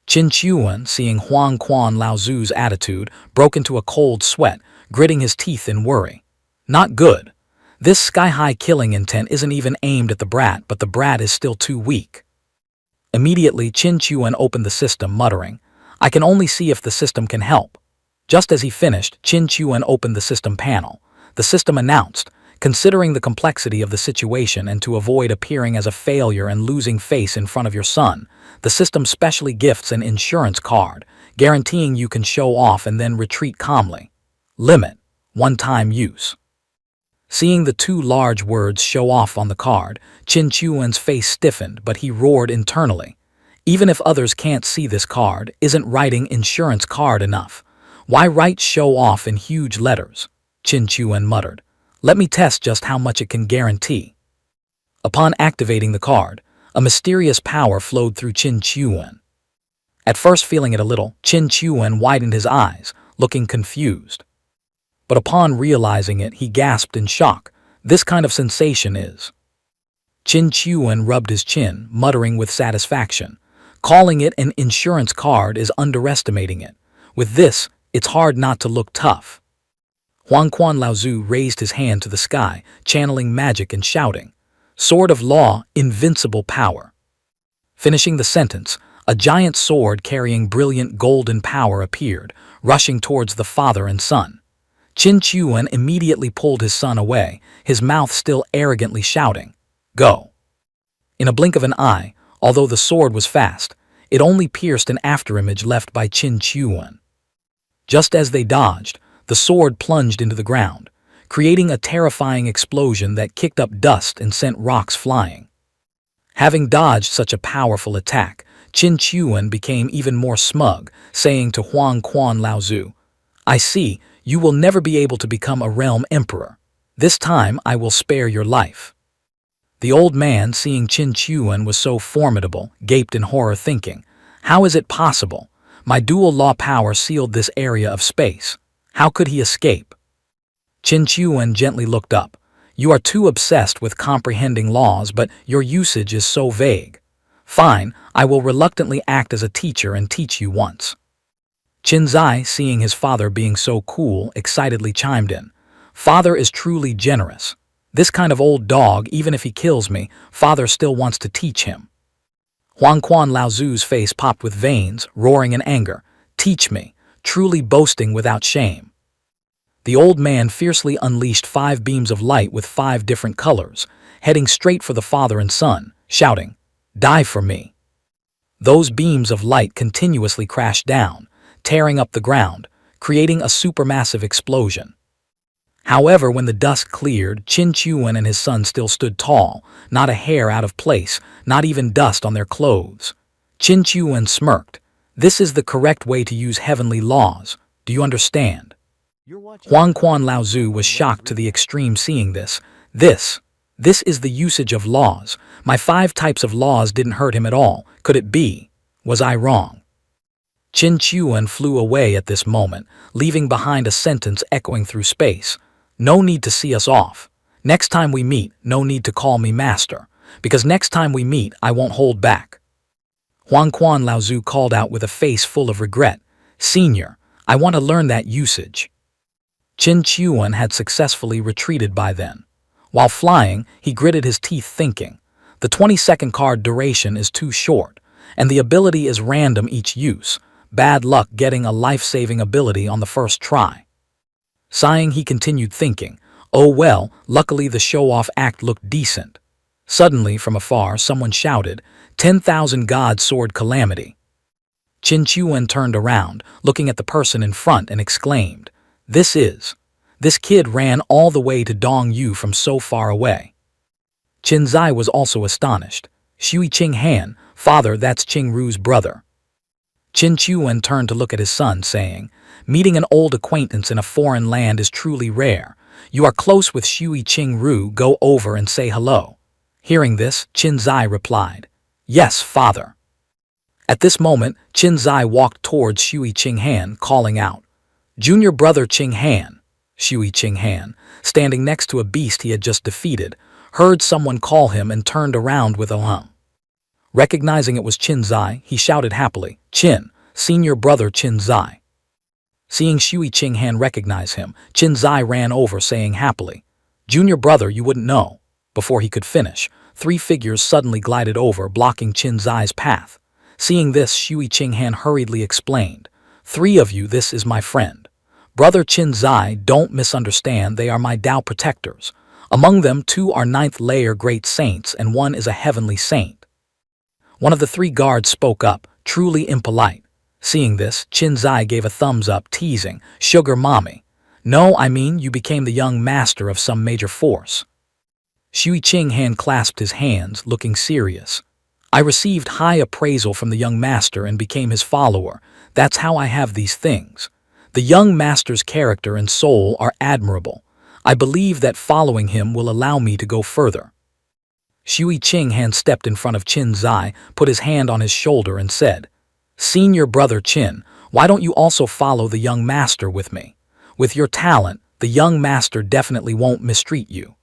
Qin Chuan, seeing Huang Quan Lao Zu's attitude, broke into a cold sweat, gritting his teeth in worry. Not good. This sky-high killing intent isn't even aimed at the brat, but the brat is still too weak. Immediately, Qin Chuan opened the system, muttering, "I can only see if the system can help." Just as he finished, Qin Chuan opened the system panel. The system announced, "Considering the complexity of the situation and to avoid appearing as a failure and losing face in front of your son, the system specially gifts an insurance card, guaranteeing you can show off and then retreat calmly. Limit, 1-time use." Seeing the 2 large words "show off" on the card, Qin Chuan's face stiffened, but he roared internally, "Even if others can't see this card, isn't writing insurance card enough? Why write show off in huge letters?" Qin Chuan muttered, "Let me test just how much it can guarantee." Upon activating the card, a mysterious power flowed through Qin Chuan. At first feeling it a little, Qin Chuan widened his eyes, looking confused. But upon realizing it, he gasped in shock. This kind of sensation is... Qin Chuan rubbed his chin, muttering with satisfaction. Calling it an insurance card is underestimating it. With this, it's hard not to look tough. Huangquan Laozu raised his hand to the sky, channeling magic and shouting, "Sword of Law, invincible power." Finishing the sentence, a giant sword carrying brilliant golden power appeared, rushing towards the father and son. Qin Chuan immediately pulled his son away, his mouth still arrogantly shouting, "Go." In a blink of an eye, although the sword was fast, it only pierced an afterimage left by Qin Chuan. Just as they dodged, the sword plunged into the ground, creating a terrifying explosion that kicked up dust and sent rocks flying. Having dodged such a powerful attack, Qin Chuan became even more smug, saying to Huangquan Laozu, "I see, you will never be able to become a realm emperor. This time I will spare your life." The old man, seeing Qin Chuan was so formidable, gaped in horror thinking, "How is it possible? My dual law power sealed this area of space. How could he escape?" Qin Chuan gently looked up. "You are too obsessed with comprehending laws, but your usage is so vague. Fine, I will reluctantly act as a teacher and teach you once." Qin Zai, seeing his father being so cool, excitedly chimed in, "Father is truly generous. This kind of old dog, even if he kills me, father still wants to teach him." Huangquan Laozu's face popped with veins, roaring in anger, "Teach me," truly boasting without shame. The old man fiercely unleashed 5 beams of light with 5 different colors, heading straight for the father and son, shouting, "Die for me." Those beams of light continuously crashed down, tearing up the ground, creating a supermassive explosion. However, when the dust cleared, Qin Chuan and his son still stood tall, not a hair out of place, not even dust on their clothes. Qin Chuan smirked. "This is the correct way to use heavenly laws. Do you understand?" Huangquan Laozu was shocked to the extreme seeing this. This is the usage of laws. My 5 types of laws didn't hurt him at all. Could it be? Was I wrong? Qin Chuan flew away at this moment, leaving behind a sentence echoing through space. "No need to see us off. Next time we meet, no need to call me master, because next time we meet, I won't hold back." Huangquan Laozu called out with a face full of regret, "Senior, I want to learn that usage." Qin Chuan had successfully retreated by then. While flying, he gritted his teeth thinking, the 20-second card duration is too short, and the ability is random each use. Bad luck getting a life-saving ability on the first try. Sighing, he continued thinking, "Oh well, luckily the show-off act looked decent." Suddenly, from afar, someone shouted, 10,000 God Sword Calamity." Qin Chuan turned around, looking at the person in front, and exclaimed, This kid ran all the way to Dong Yu from so far away." Qin Zai was also astonished. "Shui Qing Han, father, that's Qing Ru's brother." Qin Chuan turned to look at his son, saying, "Meeting an old acquaintance in a foreign land is truly rare. You are close with Shui Qing Ru, go over and say hello." Hearing this, Qin Zai replied, "Yes, father." At this moment, Qin Zai walked towards Shui Qing Han, calling out, "Junior brother Qing Han." Shui Qing Han, standing next to a beast he had just defeated, heard someone call him and turned around with a hum. Recognizing it was Qin Zai, he shouted happily, "Qin, senior brother Qin Zai." Seeing Shui Qing Han recognize him, Qin Zai ran over saying happily, "Junior brother, you wouldn't know." Before he could finish, 3 figures suddenly glided over, blocking Qin Zai's path. Seeing this, Shui Qing Han hurriedly explained, "3 of you, this is my friend. Brother Qin Zai, don't misunderstand, they are my Dao protectors. Among them 2 are 9th layer great saints and 1 is a heavenly saint." One of the 3 guards spoke up, truly impolite. Seeing this, Qin Zai gave a thumbs up, teasing, "Sugar mommy. No, I mean you became the young master of some major force." Shui Qing Han clasped his hands, looking serious. "I received high appraisal from the young master and became his follower. That's how I have these things. The young master's character and soul are admirable. I believe that following him will allow me to go further." Shui Qing Han stepped in front of Qin Zai, put his hand on his shoulder and said, Senior brother Qin, why don't you also follow the young master with me? With your talent, the young master definitely won't mistreat you.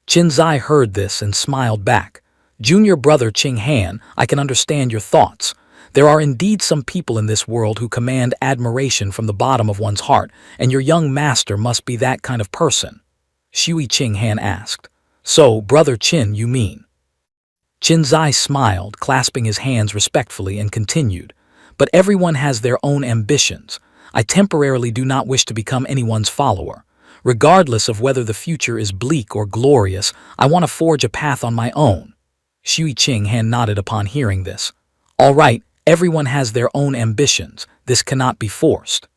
Qin Zai heard this and smiled back. Junior brother Qing Han, I can understand your thoughts. There are indeed some people in this world who command admiration from the bottom of one's heart, and your young master must be that kind of person. Shui Qing Han asked. So, brother Qin, you mean? Qin Zai smiled, clasping his hands respectfully, and continued. But everyone has their own ambitions. I temporarily do not wish to become anyone's follower. Regardless of whether the future is bleak or glorious, I want to forge a path on my own. Shui Qing Han nodded upon hearing this. All right, everyone has their own ambitions. This cannot be forced.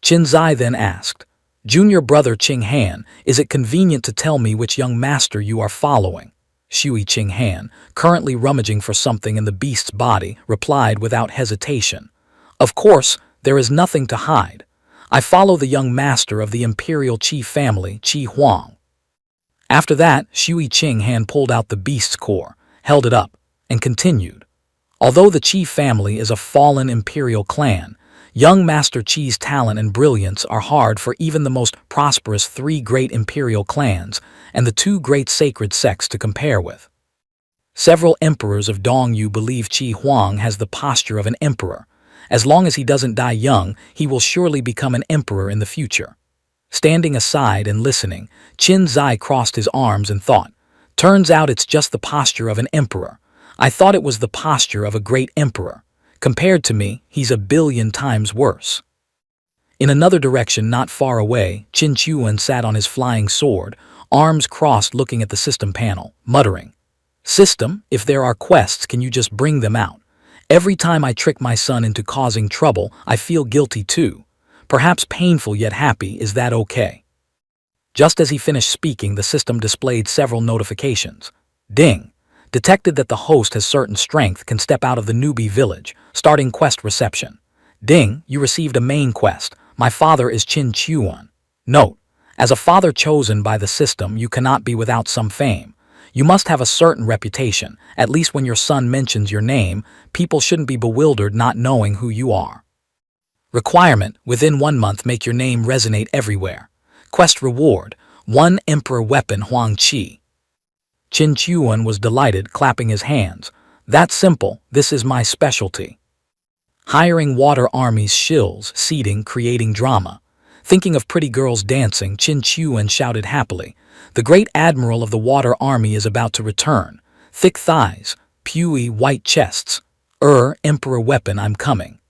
Qin Zai then asked, Junior brother Qing Han, is it convenient to tell me which young master you are following? Shui Qing Han, currently rummaging for something in the beast's body, replied without hesitation. Of course, there is nothing to hide. I follow the young master of the imperial Qi family, Qi Huang. After that, Shui Qing Han pulled out the beast's core, held it up, and continued. Although the Qi family is a fallen imperial clan, young Master Qi's talent and brilliance are hard for even the most prosperous 3 great imperial clans and the 2 great sacred sects to compare with. Several emperors of Dongyu believe Qi Huang has the posture of an emperor. As long as he doesn't die young, he will surely become an emperor in the future. Standing aside and listening, Qin Zai crossed his arms and thought, turns out it's just the posture of an emperor. I thought it was the posture of a great emperor. Compared to me, he's a billion times worse. In another direction not far away, Qin Chuan sat on his flying sword, arms crossed looking at the system panel, muttering, System, if there are quests, can you just bring them out? Every time I trick my son into causing trouble, I feel guilty too. Perhaps painful yet happy, is that okay? Just as he finished speaking, the system displayed several notifications. Ding! Detected that the host has certain strength, can step out of the newbie village, starting quest reception. Ding! You received a main quest. My father is Qin Chuan. Note: as a father chosen by the system, you cannot be without some fame. You must have a certain reputation. At least when your son mentions your name, people shouldn't be bewildered not knowing who you are. Requirement: within 1 month make your name resonate everywhere. Quest reward: 1 Emperor Weapon Huang Qi. Qin Chuan was delighted, clapping his hands. That's simple, this is my specialty. Hiring water armies, shills, seeding, creating drama. Thinking of pretty girls dancing, Qin Chuan shouted happily. The great admiral of the water army is about to return. Thick thighs, pewy white chests. Emperor Weapon, I'm coming.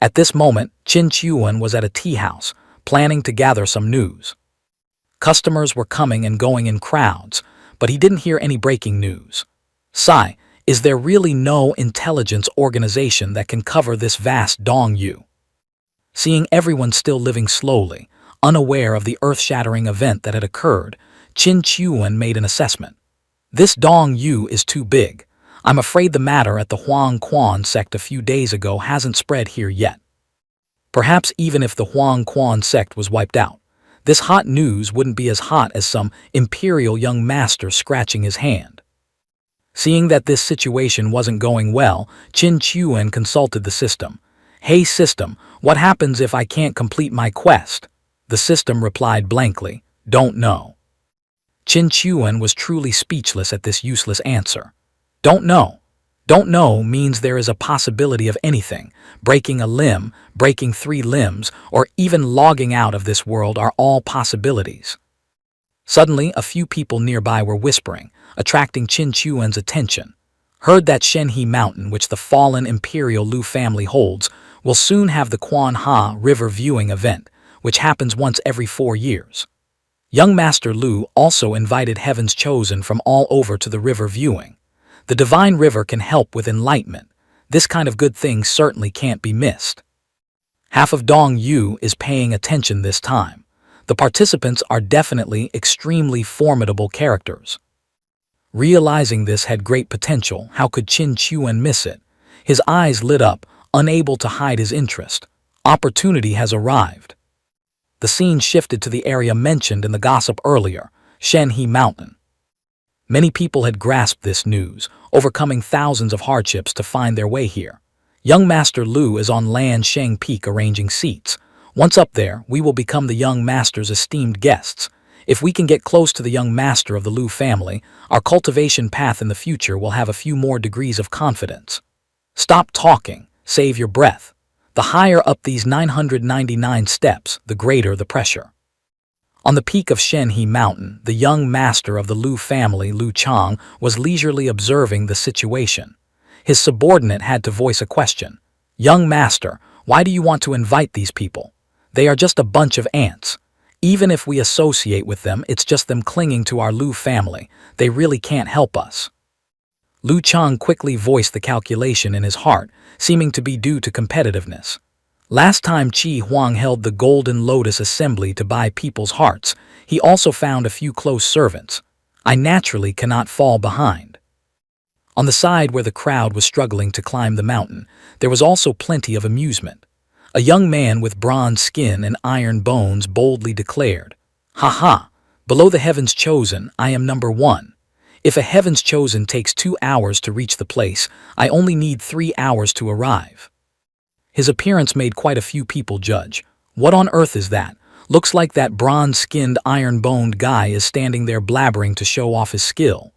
At this moment, Qin Chuan was at a tea house, planning to gather some news. Customers were coming and going in crowds, but he didn't hear any breaking news. Sigh, is there really no intelligence organization that can cover this vast Dongyu? Seeing everyone still living slowly, unaware of the earth-shattering event that had occurred, Qin Chuan made an assessment. This Dongyu is too big. I'm afraid the matter at the Huang Quan sect a few days ago hasn't spread here yet. Perhaps even if the Huang Quan sect was wiped out, this hot news wouldn't be as hot as some imperial young master scratching his hand. Seeing that this situation wasn't going well, Qin Chuan consulted the system. Hey system, what happens if I can't complete my quest? The system replied blankly, don't know. Qin Chuan was truly speechless at this useless answer. Don't know. Don't know means there is a possibility of anything. Breaking a limb, breaking 3 limbs, or even logging out of this world are all possibilities. Suddenly, a few people nearby were whispering, attracting Qin Chuan's attention. Heard that Shenhe Mountain, which the fallen imperial Lu family holds, will soon have the Quan Ha River viewing event, which happens once every 4 years. Young Master Lu also invited Heaven's Chosen from all over to the river viewing. The divine river can help with enlightenment. This kind of good thing certainly can't be missed. Half of Dongyu is paying attention this time. The participants are definitely extremely formidable characters. Realizing this had great potential, how could Qin Chuan miss it? His eyes lit up, unable to hide his interest. Opportunity has arrived. The scene shifted to the area mentioned in the gossip earlier, Shenhe Mountain. Many people had grasped this news, overcoming thousands of hardships to find their way here. Young Master Lu is on Lan Sheng Peak arranging seats. Once up there, we will become the young master's esteemed guests. If we can get close to the young master of the Lu family, our cultivation path in the future will have a few more degrees of confidence. Stop talking, save your breath. The higher up these 999 steps, the greater the pressure. On the peak of Shenhe Mountain, the young master of the Lu family, Lu Chang, was leisurely observing the situation. His subordinate had to voice a question. "Young master, why do you want to invite these people? They are just a bunch of ants. Even if we associate with them, it's just them clinging to our Lu family. They really can't help us." Lu Chang quickly voiced the calculation in his heart, seeming to be due to competitiveness. Last time Qi Huang held the Golden Lotus Assembly to buy people's hearts, he also found a few close servants. I naturally cannot fall behind. On the side where the crowd was struggling to climb the mountain, there was also plenty of amusement. A young man with bronze skin and iron bones boldly declared, "Ha ha! Below the Heavens Chosen, I am number 1. If a Heavens Chosen takes 2 hours to reach the place, I only need 3 hours to arrive." His appearance made quite a few people judge. What on earth is that? Looks like that bronze-skinned, iron-boned guy is standing there blabbering to show off his skill.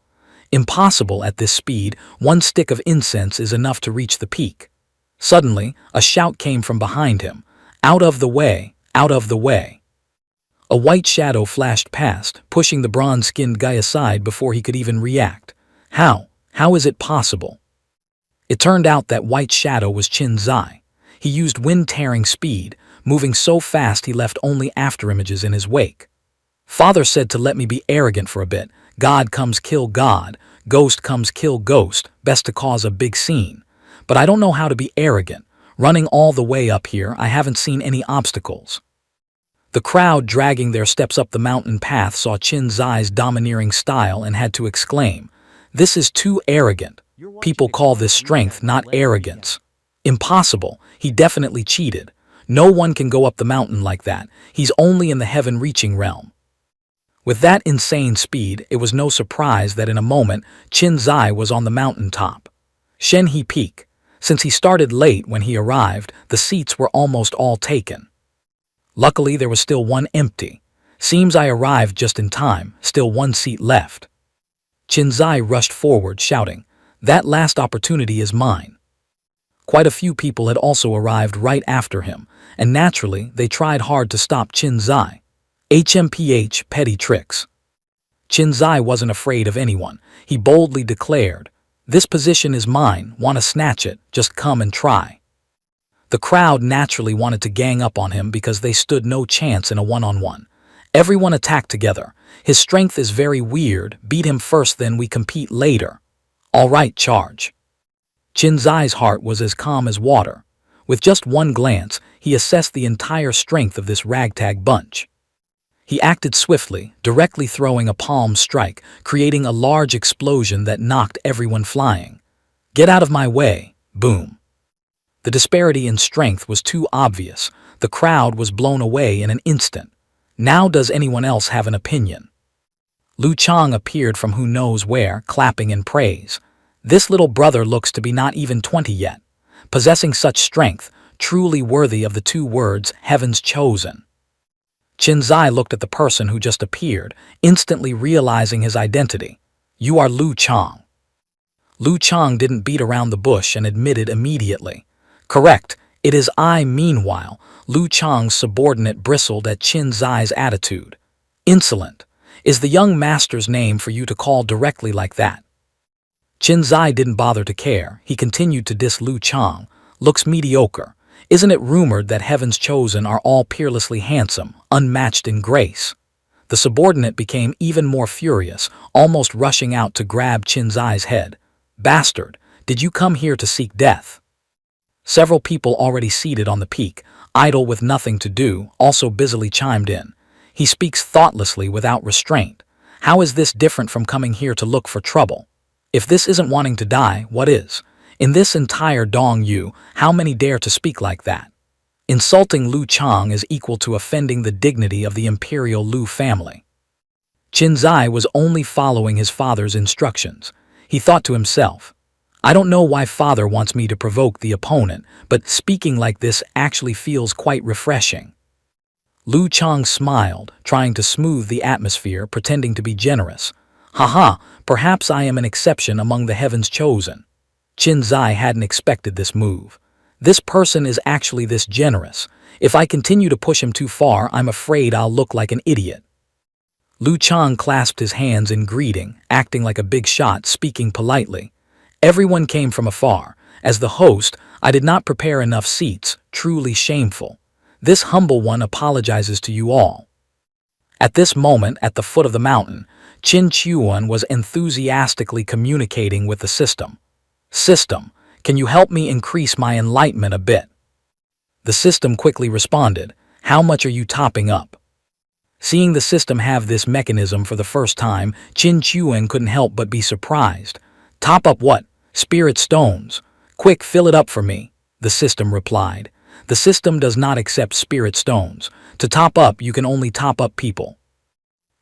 Impossible at this speed, 1 stick of incense is enough to reach the peak. Suddenly, a shout came from behind him. "Out of the way! Out of the way!" A white shadow flashed past, pushing the bronze-skinned guy aside before he could even react. How? How is it possible? It turned out that white shadow was Qin Zai. He used wind-tearing speed, moving so fast he left only afterimages in his wake. Father said to let me be arrogant for a bit. God comes kill God, ghost comes kill ghost, best to cause a big scene. But I don't know how to be arrogant. Running all the way up here, I haven't seen any obstacles. The crowd dragging their steps up the mountain path saw Qin Zai's domineering style and had to exclaim, "This is too arrogant. People call this strength, not arrogance." Impossible. He definitely cheated. No one can go up the mountain like that. He's only in the heaven-reaching realm. With that insane speed, it was no surprise that in a moment, Qin Zai was on the mountain top. Shenhe Peak. Since he started late when he arrived, the seats were almost all taken. Luckily, there was still one empty. Seems I arrived just in time, still 1 seat left. Qin Zai rushed forward, shouting, "That last opportunity is mine." Quite a few people had also arrived right after him, and naturally, they tried hard to stop Qin Zai. HMPH petty tricks. Qin Zai wasn't afraid of anyone. He boldly declared, "This position is mine, want to snatch it, just come and try." The crowd naturally wanted to gang up on him because they stood no chance in a one-on-one. Everyone attacked together. His strength is very weird, beat him first then we compete later. All right, charge. Qin Zai's heart was as calm as water. With just one glance, he assessed the entire strength of this ragtag bunch. He acted swiftly, directly throwing a palm strike, creating a large explosion that knocked everyone flying. "Get out of my way!" Boom. The disparity in strength was too obvious. The crowd was blown away in an instant. Now does anyone else have an opinion? Lu Chang appeared from who knows where, clapping in praise. This little brother looks to be not even 20 yet. Possessing such strength, truly worthy of the 2 words, Heaven's Chosen. Qin Zai looked at the person who just appeared, instantly realizing his identity. "You are Lu Chang." Lu Chang didn't beat around the bush and admitted immediately. "Correct, it is I." Meanwhile, Lu Chang's subordinate bristled at Qin Zai's attitude. "Insolent. Is the young master's name for you to call directly like that?" Qin Zai didn't bother to care. He continued to diss Lu Chang. "Looks mediocre. Isn't it rumored that Heaven's Chosen are all peerlessly handsome, unmatched in grace?" The subordinate became even more furious, almost rushing out to grab Qin Zai's head. "Bastard, did you come here to seek death?" Several people already seated on the peak, idle with nothing to do, also busily chimed in. "He speaks thoughtlessly without restraint. How is this different from coming here to look for trouble? If this isn't wanting to die, what is? In this entire Dong Yu, how many dare to speak like that? Insulting Lu Chang is equal to offending the dignity of the imperial Lu family." Qin Zai was only following his father's instructions. He thought to himself, I don't know why father wants me to provoke the opponent, but speaking like this actually feels quite refreshing. Lu Chang smiled, trying to smooth the atmosphere, pretending to be generous. Haha, perhaps I am an exception among the heavens chosen. Qin Zai hadn't expected this move. This person is actually this generous. If I continue to push him too far, I'm afraid I'll look like an idiot. Lu Chang clasped his hands in greeting, acting like a big shot, speaking politely. Everyone came from afar. As the host, I did not prepare enough seats, truly shameful. This humble one apologizes to you all. At this moment, at the foot of the mountain, Qin Chuan was enthusiastically communicating with the system. System, can you help me increase my enlightenment a bit? The system quickly responded, how much are you topping up? Seeing the system have this mechanism for the first time, Qin Chuan couldn't help but be surprised. Top up what? Spirit stones. Quick, fill it up for me, the system replied. The system does not accept spirit stones. To top up, you can only top up people.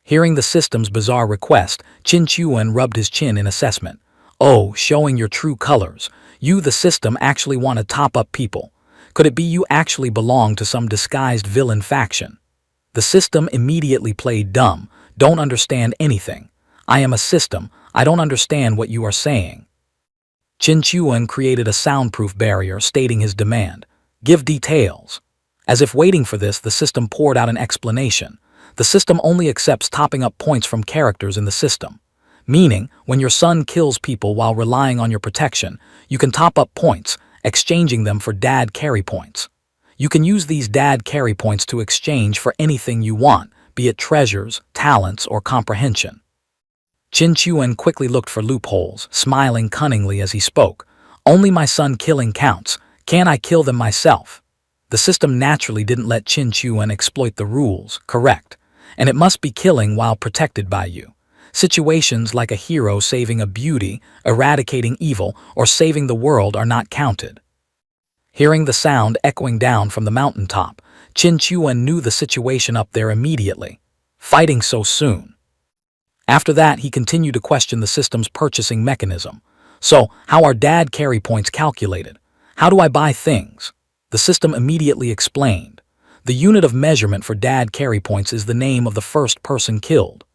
Hearing the system's bizarre request, Qin Chuan rubbed his chin in assessment. Oh, showing your true colors. You, the system, actually want to top up people. Could it be you actually belong to some disguised villain faction? The system immediately played dumb. Don't understand anything. I am a system. I don't understand what you are saying. Qin Chuan created a soundproof barrier, stating his demand. Give details. As if waiting for this, the system poured out an explanation. The system only accepts topping up points from characters in the system. Meaning, when your son kills people while relying on your protection, you can top up points, exchanging them for dad carry points. You can use these dad carry points to exchange for anything you want, be it treasures, talents, or comprehension. Qin Chuan quickly looked for loopholes, smiling cunningly as he spoke. Only my son killing counts. Can't I kill them myself? The system naturally didn't let Qin Chuan exploit the rules, correct, and it must be killing while protected by you. Situations like a hero saving a beauty, eradicating evil, or saving the world are not counted. Hearing the sound echoing down from the mountaintop, Qin Chuan knew the situation up there immediately. Fighting so soon. After that, he continued to question the system's purchasing mechanism. So, how are dad carry points calculated? How do I buy things? The system immediately explained. The unit of measurement for dad carry points is the name of the first person killed.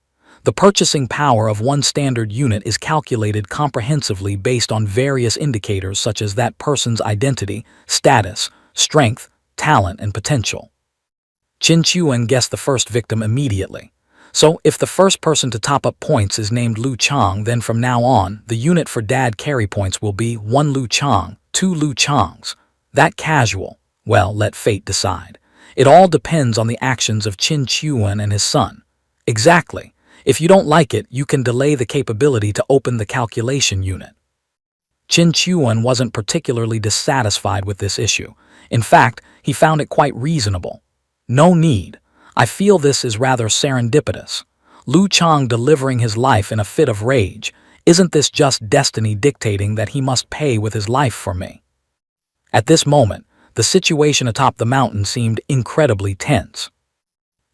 The purchasing power of one standard unit is calculated comprehensively based on various indicators such as that person's identity, status, strength, talent, and potential. Qin Chuan guessed the first victim immediately. So, if the first person to top up points is named Lu Chang, then from now on, the unit for dad carry points will be 1 Lu Chang, 2 Lu Changs. That casual? Well, let fate decide. It all depends on the actions of Qin Chuan and his son. Exactly. If you don't like it, you can delay the capability to open the calculation unit. Qin Chuan wasn't particularly dissatisfied with this issue. In fact, he found it quite reasonable. No need. I feel this is rather serendipitous. Lu Chang delivering his life in a fit of rage. Isn't this just destiny dictating that he must pay with his life for me? At this moment, the situation atop the mountain seemed incredibly tense.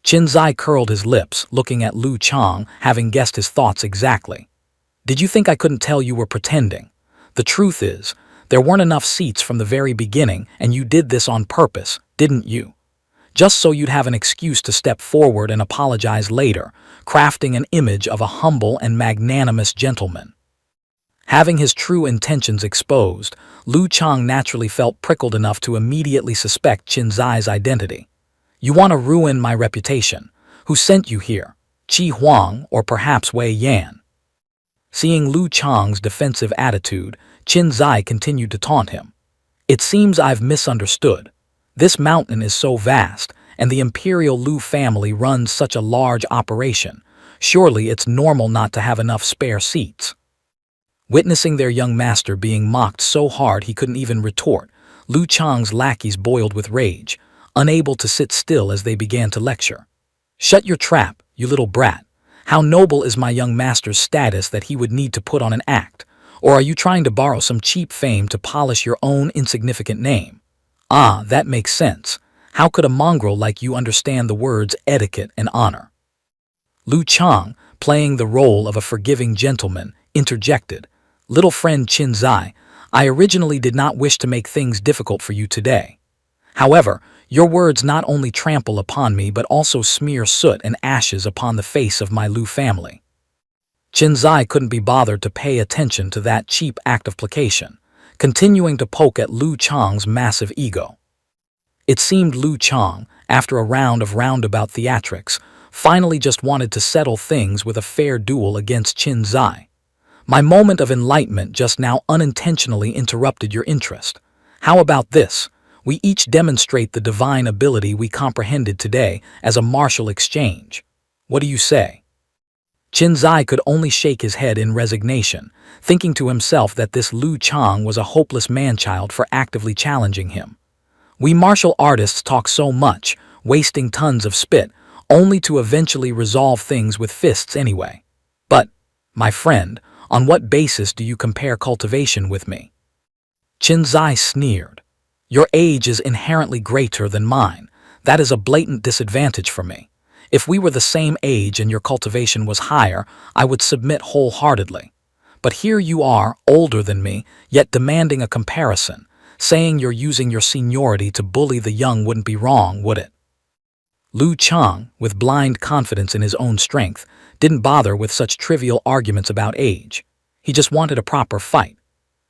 Qin Zai curled his lips, looking at Lu Chang, having guessed his thoughts exactly. Did you think I couldn't tell you were pretending? The truth is, there weren't enough seats from the very beginning, and you did this on purpose, didn't you? Just so you'd have an excuse to step forward and apologize later, crafting an image of a humble and magnanimous gentleman. Having his true intentions exposed, Lu Chang naturally felt prickled enough to immediately suspect Qin Zai's identity. You want to ruin my reputation. Who sent you here? Qi Huang or perhaps Wei Yan? Seeing Lu Chang's defensive attitude, Qin Zai continued to taunt him. It seems I've misunderstood. This mountain is so vast, and the Imperial Lu family runs such a large operation. Surely it's normal not to have enough spare seats. Witnessing their young master being mocked so hard he couldn't even retort, Lu Chang's lackeys boiled with rage, unable to sit still as they began to lecture. Shut your trap, you little brat. How noble is my young master's status that he would need to put on an act? Or are you trying to borrow some cheap fame to polish your own insignificant name? Ah, that makes sense. How could a mongrel like you understand the words etiquette and honor? Lu Chang, playing the role of a forgiving gentleman, interjected. Little friend Qin Zai, I originally did not wish to make things difficult for you today. However, your words not only trample upon me but also smear soot and ashes upon the face of my Lu family. Qin Zai couldn't be bothered to pay attention to that cheap act of placation, continuing to poke at Lu Chang's massive ego. It seemed Lu Chang, after a round of roundabout theatrics, finally just wanted to settle things with a fair duel against Qin Zai. My moment of enlightenment just now unintentionally interrupted your interest. How about this? We each demonstrate the divine ability we comprehended today as a martial exchange. What do you say? Qin Zai could only shake his head in resignation, thinking to himself that this Lu Chang was a hopeless man-child for actively challenging him. We martial artists talk so much, wasting tons of spit, only to eventually resolve things with fists anyway. But, my friend, on what basis do you compare cultivation with me? Qin Zai sneered. Your age is inherently greater than mine. That is a blatant disadvantage for me. If we were the same age and your cultivation was higher, I would submit wholeheartedly. But here you are, older than me, yet demanding a comparison. Saying you're using your seniority to bully the young wouldn't be wrong, would it? Lu Chang, with blind confidence in his own strength, didn't bother with such trivial arguments about age. He just wanted a proper fight.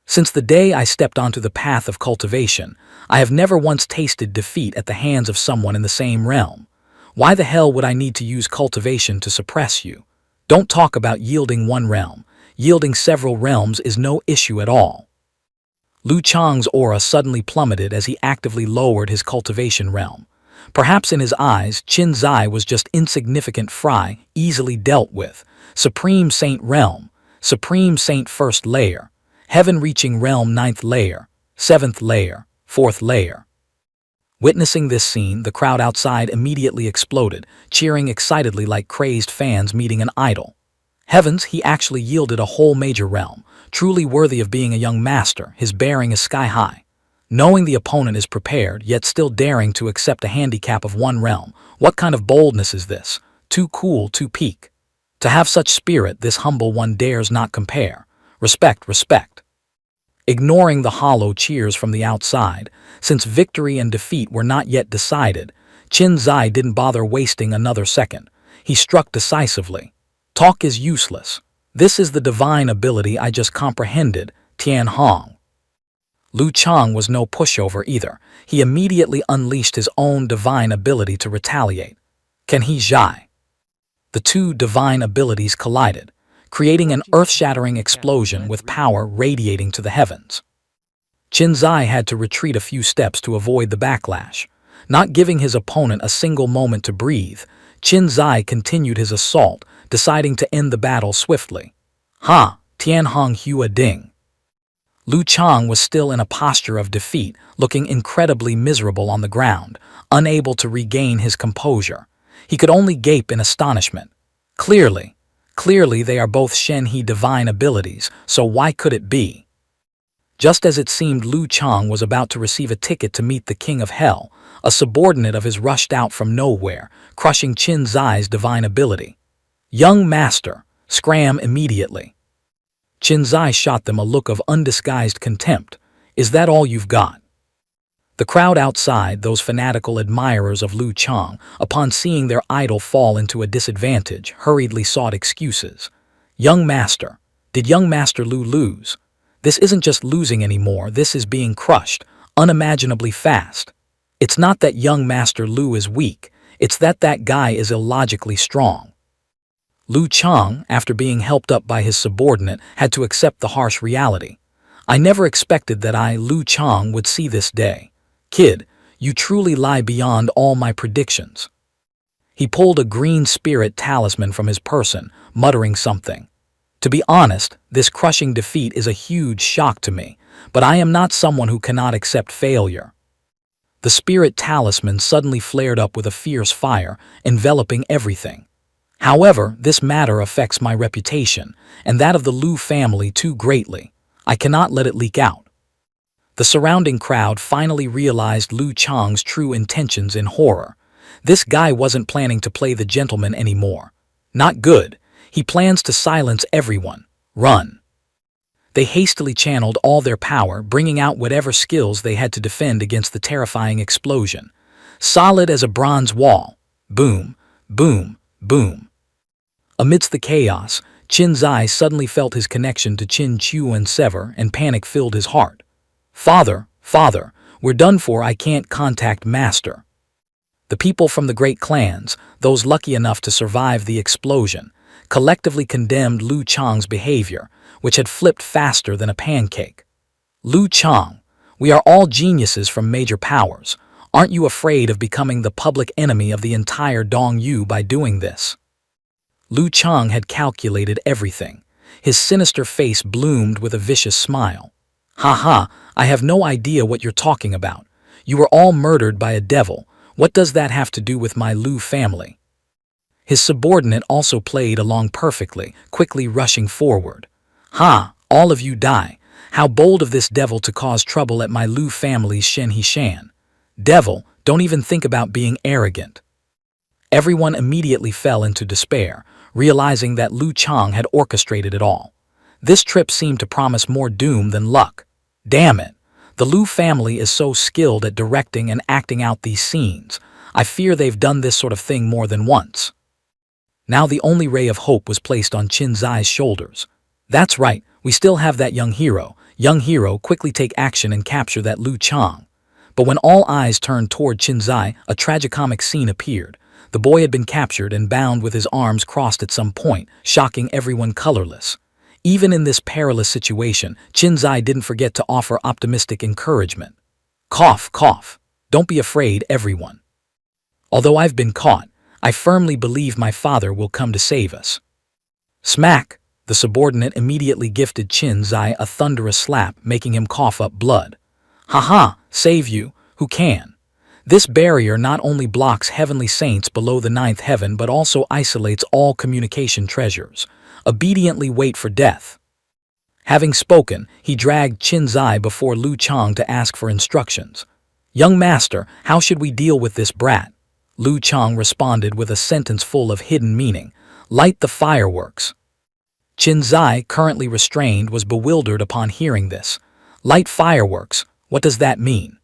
Since the day I stepped onto the path of cultivation, I have never once tasted defeat at the hands of someone in the same realm. Why the hell would I need to use cultivation to suppress you? Don't talk about yielding one realm. Yielding several realms is no issue at all. Lu Chang's aura suddenly plummeted as he actively lowered his cultivation realm. Perhaps in his eyes, Qin Zai was just insignificant fry, easily dealt with. Supreme Saint Realm, Supreme Saint First Layer, Heaven-reaching Realm 9th Layer, 7th Layer, 4th Layer. Witnessing this scene, the crowd outside immediately exploded, cheering excitedly like crazed fans meeting an idol. Heavens, he actually yielded a whole major realm, truly worthy of being a young master. His bearing is sky-high. Knowing the opponent is prepared, yet still daring to accept a handicap of one realm, what kind of boldness is this? Too cool, too peak. To have such spirit, this humble one dares not compare. Respect, respect. Ignoring the hollow cheers from the outside, since victory and defeat were not yet decided, Qin Zai didn't bother wasting another second. He struck decisively. Talk is useless. This is the divine ability I just comprehended, Tian Hong. Lu Chang was no pushover either. He immediately unleashed his own divine ability to retaliate. Can he Zhai? The two divine abilities collided, creating an earth-shattering explosion with power radiating to the heavens. Qin Zai had to retreat a few steps to avoid the backlash. Not giving his opponent a single moment to breathe, Qin Zai continued his assault, deciding to end the battle swiftly. Ha! Tianhong Hua Ding. Lu Chang was still in a posture of defeat, looking incredibly miserable on the ground, unable to regain his composure. He could only gape in astonishment. Clearly they are both Shen He divine abilities, so why could it be? Just as it seemed Lu Chang was about to receive a ticket to meet the King of Hell, a subordinate of his rushed out from nowhere, crushing Qin Zai's divine ability. Young master, scram immediately. Qin Zai shot them a look of undisguised contempt. Is that all you've got? The crowd outside, those fanatical admirers of Lu Chang, upon seeing their idol fall into a disadvantage, hurriedly sought excuses. Young master, did young master Lu lose? This isn't just losing anymore, this is being crushed, unimaginably fast. It's not that young master Lu is weak, it's that that guy is illogically strong. Lu Chang, after being helped up by his subordinate, had to accept the harsh reality. I never expected that I, Lu Chang, would see this day. Kid, you truly lie beyond all my predictions. He pulled a green spirit talisman from his person, muttering something. To be honest, this crushing defeat is a huge shock to me, but I am not someone who cannot accept failure. The spirit talisman suddenly flared up with a fierce fire, enveloping everything. However, this matter affects my reputation, and that of the Lu family too greatly. I cannot let it leak out. The surrounding crowd finally realized Lu Chang's true intentions in horror. This guy wasn't planning to play the gentleman anymore. Not good. He plans to silence everyone. Run. They hastily channeled all their power, bringing out whatever skills they had to defend against the terrifying explosion. Solid as a bronze wall. Boom, boom, boom. Amidst the chaos, Qin Zai suddenly felt his connection to Qin Chuan sever and panic filled his heart. Father, father, we're done for, I can't contact master. The people from the great clans, those lucky enough to survive the explosion, collectively condemned Lu Chang's behavior, which had flipped faster than a pancake. Lu Chang, we are all geniuses from major powers. Aren't you afraid of becoming the public enemy of the entire Dongyu by doing this? Lu Chang had calculated everything. His sinister face bloomed with a vicious smile. Ha ha, I have no idea what you're talking about. You were all murdered by a devil. What does that have to do with my Lu family? His subordinate also played along perfectly, quickly rushing forward. Ha, all of you die. How bold of this devil to cause trouble at my Lu family's Shen Hishan. Devil, don't even think about being arrogant. Everyone immediately fell into despair, realizing that Lu Chang had orchestrated it all. This trip seemed to promise more doom than luck. Damn it! The Lu family is so skilled at directing and acting out these scenes. I fear they've done this sort of thing more than once. Now the only ray of hope was placed on Qin Zai's shoulders. That's right, we still have that young hero. Young hero, quickly take action and capture that Lu Chang. But when all eyes turned toward Qin Zai, a tragicomic scene appeared. The boy had been captured and bound with his arms crossed at some point, shocking everyone colorless. Even in this perilous situation, Qin Zai didn't forget to offer optimistic encouragement. Cough, cough. Don't be afraid, everyone. Although I've been caught, I firmly believe my father will come to save us. Smack! The subordinate immediately gifted Qin Zai a thunderous slap, making him cough up blood. Ha, save you, who can? This barrier not only blocks heavenly saints below the ninth heaven but also isolates all communication treasures. Obediently wait for death. Having spoken, he dragged Qin Zai before Lu Chang to ask for instructions. Young master, how should we deal with this brat? Lu Chang responded with a sentence full of hidden meaning. Light the fireworks. Qin Zai, currently restrained, was bewildered upon hearing this. Light fireworks, what does that mean?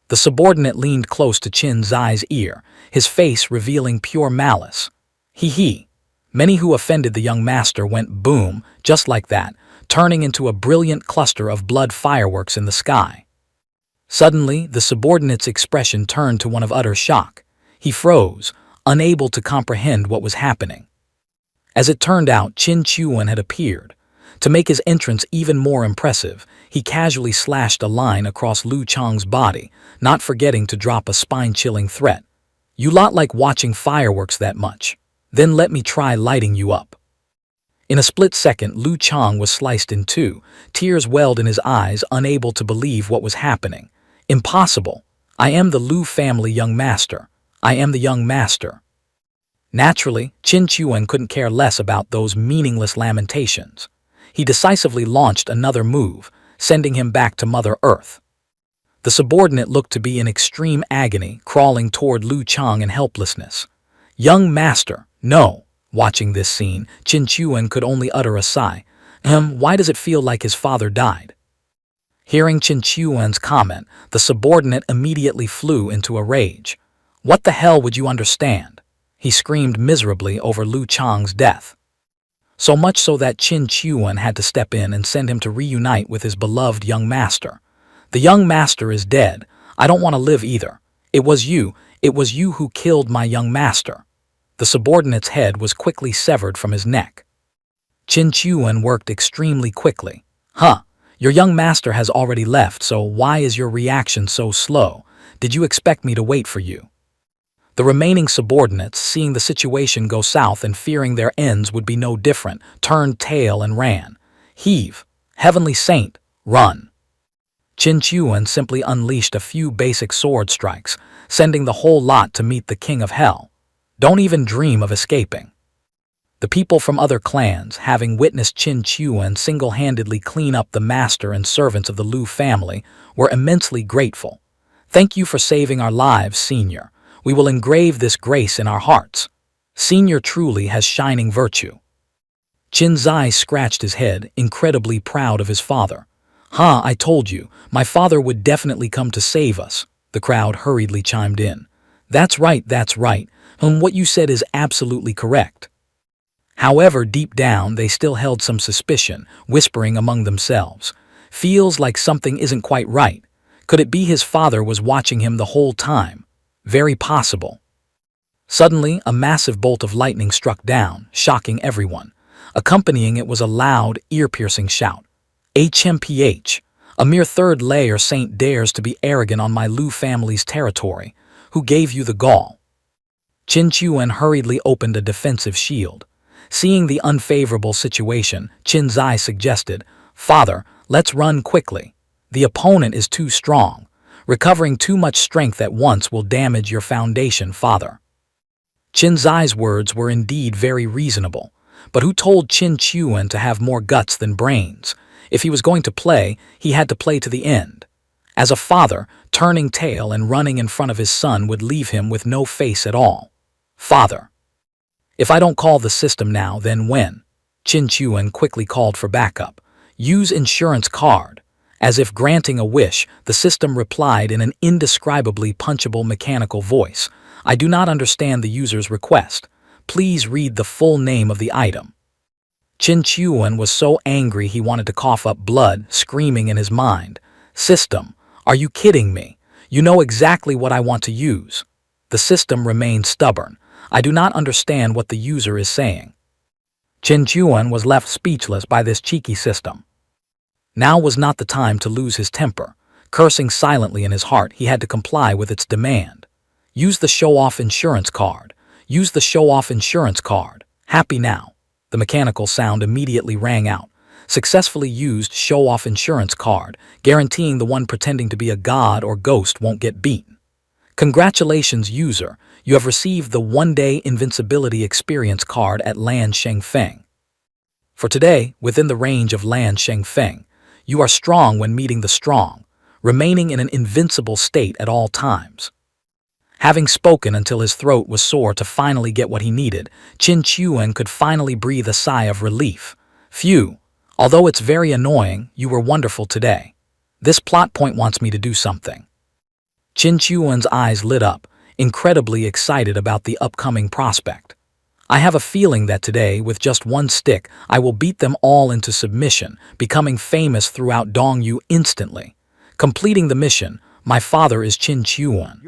The subordinate leaned close to Qin Zai's ear, his face revealing pure malice. He. Many who offended the young master went boom, just like that, turning into a brilliant cluster of blood fireworks in the sky. Suddenly, the subordinate's expression turned to one of utter shock. He froze, unable to comprehend what was happening. As it turned out, Qin Chuan had appeared. To make his entrance even more impressive, he casually slashed a line across Lu Chang's body, not forgetting to drop a spine-chilling threat. You lot like watching fireworks that much. Then let me try lighting you up. In a split second, Lu Chang was sliced in two, tears welled in his eyes, unable to believe what was happening. Impossible. I am the Lu family young master. I am the young master. Naturally, Qin Chuan couldn't care less about those meaningless lamentations. He decisively launched another move, sending him back to Mother Earth. The subordinate looked to be in extreme agony, crawling toward Lu Chang in helplessness. Young master, no. Watching this scene, Qin Chuan could only utter a sigh. Why does it feel like his father died? Hearing Qin Chuan's comment, the subordinate immediately flew into a rage. What the hell would you understand? He screamed miserably over Lu Chang's death. So much so that Qin Chuan had to step in and send him to reunite with his beloved young master. The young master is dead. I don't want to live either. It was you who killed my young master. The subordinate's head was quickly severed from his neck. Qin Chuan worked extremely quickly. Your young master has already left, so why is your reaction so slow? Did you expect me to wait for you? The remaining subordinates, seeing the situation go south and fearing their ends would be no different, turned tail and ran. Heave! Heavenly Saint, run! Qin Chuan simply unleashed a few basic sword strikes, sending the whole lot to meet the King of Hell. Don't even dream of escaping. The people from other clans, having witnessed Qin Chuan single-handedly clean up the master and servants of the Lu family, were immensely grateful. Thank you for saving our lives, Senior. We will engrave this grace in our hearts. Senior truly has shining virtue. Qin Zai scratched his head, incredibly proud of his father. "Ha, I told you, my father would definitely come to save us," the crowd hurriedly chimed in. That's right, and what you said is absolutely correct." However, deep down, they still held some suspicion, whispering among themselves. Feels like something isn't quite right. Could it be his father was watching him the whole time? Very possible. Suddenly, a massive bolt of lightning struck down, shocking everyone. Accompanying it was a loud, ear-piercing shout. "HMPH! A mere third layer saint dares to be arrogant on my Lu family's territory. Who gave you the gall?" Qin Chuan hurriedly opened a defensive shield. Seeing the unfavorable situation, Qin Zai suggested, "Father, let's run quickly. The opponent is too strong. Recovering too much strength at once will damage your foundation, father." Qin Zai's words were indeed very reasonable, but who told Qin Chuan to have more guts than brains? If he was going to play, he had to play to the end. As a father, turning tail and running in front of his son would leave him with no face at all. "Father, if I don't call the system now, then when?" Qin Chuan quickly called for backup. "Use insurance card." As if granting a wish, the system replied in an indescribably punchable mechanical voice. "I do not understand the user's request. Please read the full name of the item." Qin Chuan was so angry he wanted to cough up blood, screaming in his mind, "System, are you kidding me? You know exactly what I want to use." The system remained stubborn. "I do not understand what the user is saying." Qin Chuan was left speechless by this cheeky system. Now was not the time to lose his temper. Cursing silently in his heart, he had to comply with its demand. "Use the show-off insurance card. Use the show-off insurance card. Happy now." The mechanical sound immediately rang out. "Successfully used show-off insurance card, guaranteeing the one pretending to be a god or ghost won't get beaten. Congratulations, user. You have received the one-day invincibility experience card at Lan Shengfeng. For today, within the range of Lan Shengfeng, you are strong when meeting the strong, remaining in an invincible state at all times." Having spoken until his throat was sore to finally get what he needed, Qin Chuan could finally breathe a sigh of relief. "Phew, although it's very annoying, you were wonderful today. This plot point wants me to do something." Qin Chuan's eyes lit up, incredibly excited about the upcoming prospect. "I have a feeling that today, with just one stick, I will beat them all into submission, becoming famous throughout Dongyu instantly. Completing the mission, my father is Qin Chuan."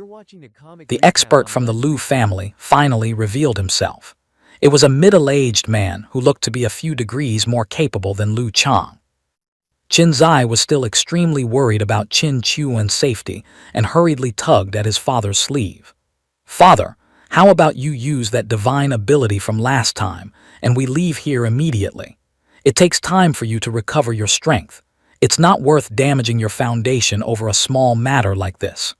The expert from the Lu family finally revealed himself. It was a middle-aged man who looked to be a few degrees more capable than Lu Chang. Qin Zai was still extremely worried about Qin Chuan's safety and hurriedly tugged at his father's sleeve. "Father, how about you use that divine ability from last time, and we leave here immediately? It takes time for you to recover your strength. It's not worth damaging your foundation over a small matter like this."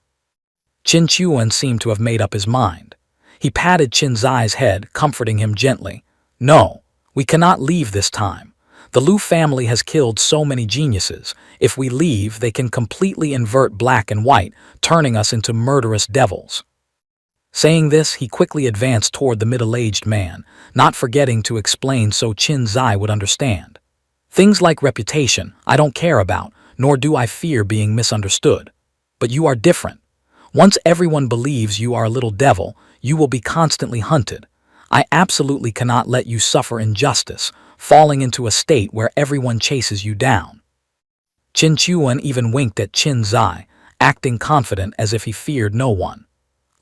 Qin Chuan seemed to have made up his mind. He patted Qin Zai's head, comforting him gently. "No, we cannot leave this time. The Lu family has killed so many geniuses. If we leave, they can completely invert black and white, turning us into murderous devils." Saying this, he quickly advanced toward the middle-aged man, not forgetting to explain so Qin Zai would understand. "Things like reputation, I don't care about, nor do I fear being misunderstood. But you are different. Once everyone believes you are a little devil, you will be constantly hunted. I absolutely cannot let you suffer injustice, falling into a state where everyone chases you down." Qin Chuan even winked at Qin Zai, acting confident as if he feared no one.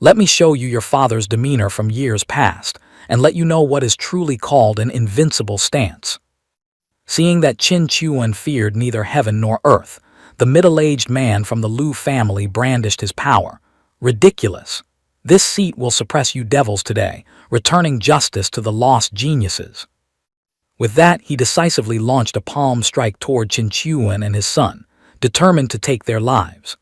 "Let me show you your father's demeanor from years past, and let you know what is truly called an invincible stance." Seeing that Qin Chuan feared neither heaven nor earth, the middle-aged man from the Lu family brandished his power. "Ridiculous! This seat will suppress you devils today, returning justice to the lost geniuses." With that, he decisively launched a palm strike toward Qin Chuan and his son, determined to take their lives.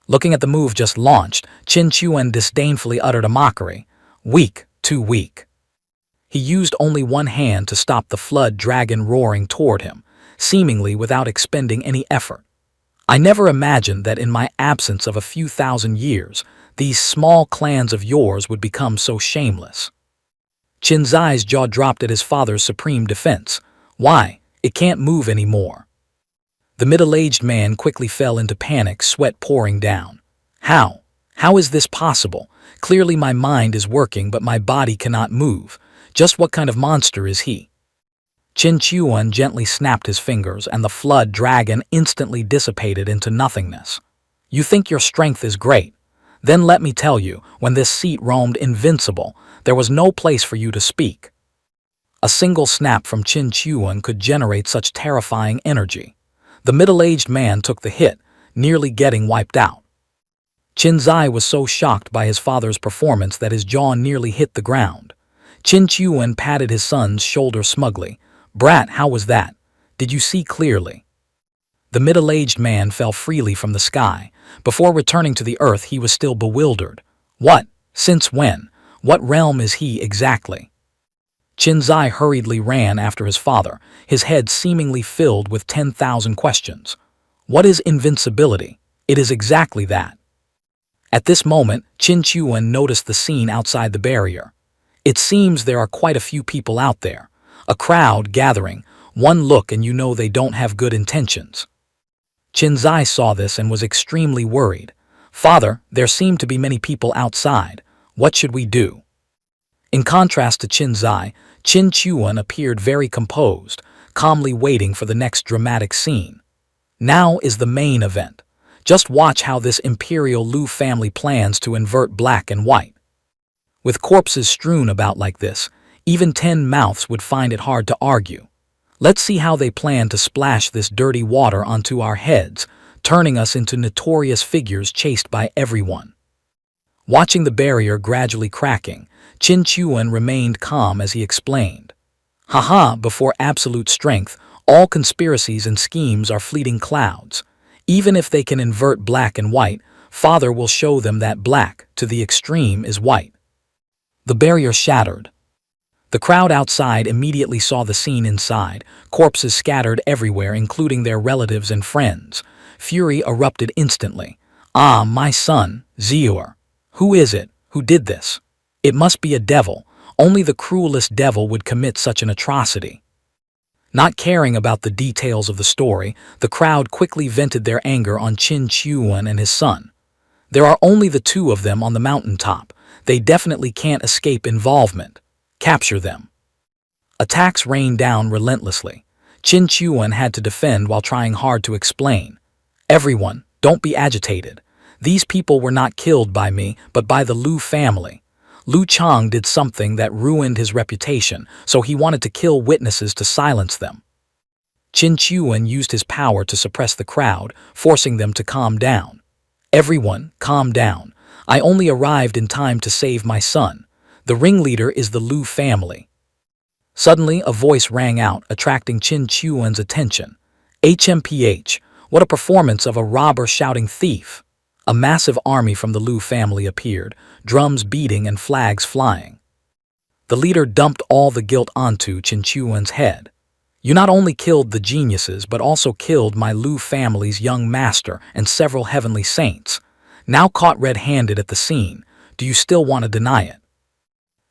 Looking at the move just launched, Qin Chuan disdainfully uttered a mockery. "Weak, too weak." He used only one hand to stop the flood dragon roaring toward him, seemingly without expending any effort. "I never imagined that in my absence of a few thousand years, these small clans of yours would become so shameless." Qin Zai's jaw dropped at his father's supreme defense. Why? It can't move anymore. The middle-aged man quickly fell into panic, sweat pouring down. How? How is this possible? Clearly my mind is working, but my body cannot move. Just what kind of monster is he? Qin Chuan gently snapped his fingers, and the flood dragon instantly dissipated into nothingness. You think your strength is great? Then let me tell you, when this seat roamed invincible, there was no place for you to speak. A single snap from Qin Chuan could generate such terrifying energy. The middle-aged man took the hit, nearly getting wiped out. Qin Zai was so shocked by his father's performance that his jaw nearly hit the ground. Qin Chuan patted his son's shoulder smugly. Brat, how was that? Did you see clearly? The middle-aged man fell freely from the sky. Before returning to the earth, he was still bewildered. What? Since when? What realm is he exactly? Qin Zai hurriedly ran after his father, his head seemingly filled with 10,000 questions. What is invincibility? It is exactly that. At this moment, Qin Chuan noticed the scene outside the barrier. It seems there are quite a few people out there. A crowd gathering. One look and you know they don't have good intentions. Qin Zai saw this and was extremely worried. Father, there seem to be many people outside. What should we do? In contrast to Qin Zai, Qin Chuan appeared very composed, calmly waiting for the next dramatic scene. Now is the main event. Just watch how this Imperial Lu family plans to invert black and white. With corpses strewn about like this, even 10 mouths would find it hard to argue. Let's see how they plan to splash this dirty water onto our heads, turning us into notorious figures chased by everyone. Watching the barrier gradually cracking, Qin Chuan remained calm as he explained. Haha, before absolute strength, all conspiracies and schemes are fleeting clouds. Even if they can invert black and white, Father will show them that black, to the extreme, is white. The barrier shattered. The crowd outside immediately saw the scene inside, corpses scattered everywhere, including their relatives and friends. Fury erupted instantly. Ah, my son, Ziur. Who is it? Who did this? It must be a devil. Only the cruelest devil would commit such an atrocity. Not caring about the details of the story, the crowd quickly vented their anger on Qin Chuan and his son. There are only the two of them on the mountaintop. They definitely can't escape involvement. Capture them. Attacks rained down relentlessly. Qin Chuan had to defend while trying hard to explain. Everyone, don't be agitated. These people were not killed by me, but by the Lu family. Lu Chang did something that ruined his reputation, so he wanted to kill witnesses to silence them. Qin Chuan used his power to suppress the crowd, forcing them to calm down. Everyone, calm down. I only arrived in time to save my son. The ringleader is the Lu family. Suddenly, a voice rang out, attracting Qin Chuan's attention. HMPH, what a performance of a robber shouting thief! A massive army from the Lu family appeared, drums beating and flags flying. The leader dumped all the guilt onto Qin Chuan's head. You not only killed the geniuses, but also killed my Lu family's young master and several heavenly saints. Now caught red-handed at the scene, do you still want to deny it?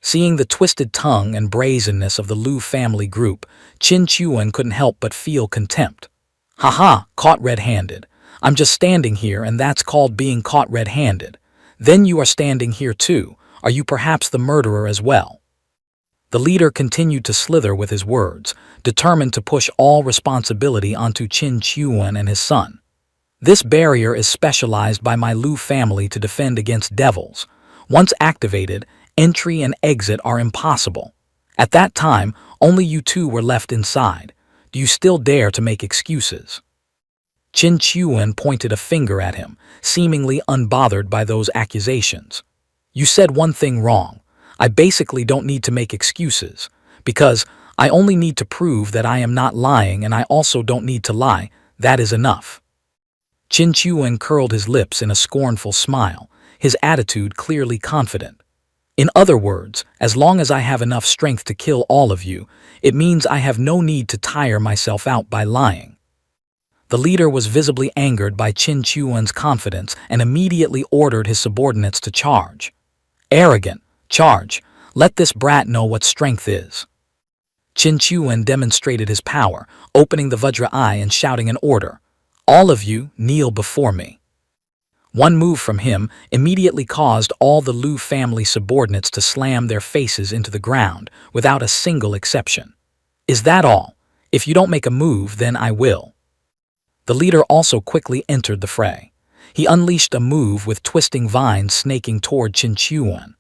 Seeing the twisted tongue and brazenness of the Lu family group, Qin Chuan couldn't help but feel contempt. Haha, caught red-handed. I'm just standing here, and that's called being caught red-handed. Then you are standing here too. Are you perhaps the murderer as well? The leader continued to slither with his words, determined to push all responsibility onto Qin Chuan and his son. This barrier is specialized by my Lu family to defend against devils. Once activated, entry and exit are impossible. At that time, only you two were left inside. Do you still dare to make excuses? Qin Chuan pointed a finger at him, seemingly unbothered by those accusations. You said one thing wrong. I basically don't need to make excuses, because I only need to prove that I am not lying, and I also don't need to lie. That is enough. Qin Chuan curled his lips in a scornful smile, his attitude clearly confident. In other words, as long as I have enough strength to kill all of you, it means I have no need to tire myself out by lying. The leader was visibly angered by Qin Chuan's confidence and immediately ordered his subordinates to charge. Arrogant, charge. Let this brat know what strength is. Qin Chuan demonstrated his power, opening the Vajra Eye and shouting an order. All of you, kneel before me. One move from him immediately caused all the Lu family subordinates to slam their faces into the ground, without a single exception. Is that all? If you don't make a move, then I will. The leader also quickly entered the fray. He unleashed a move with twisting vines snaking toward Qin Chuan.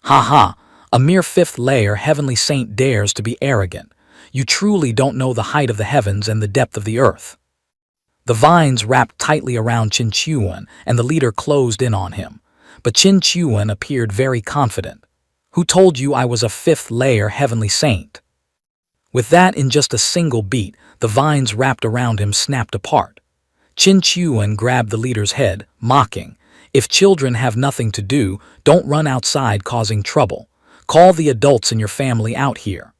Ha ha! A mere fifth-layer heavenly saint dares to be arrogant. You truly don't know the height of the heavens and the depth of the earth. The vines wrapped tightly around Qin Chuan, and the leader closed in on him. But Qin Chuan appeared very confident. Who told you I was a fifth-layer heavenly saint? With that, in just a single beat, the vines wrapped around him snapped apart. Qin Chuan grabbed the leader's head, mocking, "If children have nothing to do, don't run outside causing trouble. Call the adults in your family out here."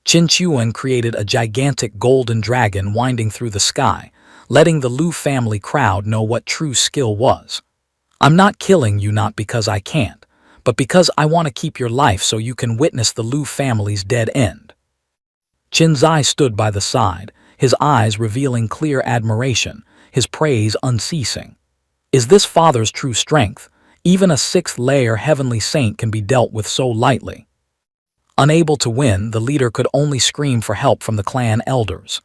Qin Chuan created a gigantic golden dragon winding through the sky, letting the Lu family crowd know what true skill was. I'm not killing you not because I can't, but because I want to keep your life so you can witness the Lu family's dead end. Qin Zai stood by the side, his eyes revealing clear admiration, his praise unceasing. Is this father's true strength? Even a sixth-layer heavenly saint can be dealt with so lightly. Unable to win, the leader could only scream for help from the clan elders.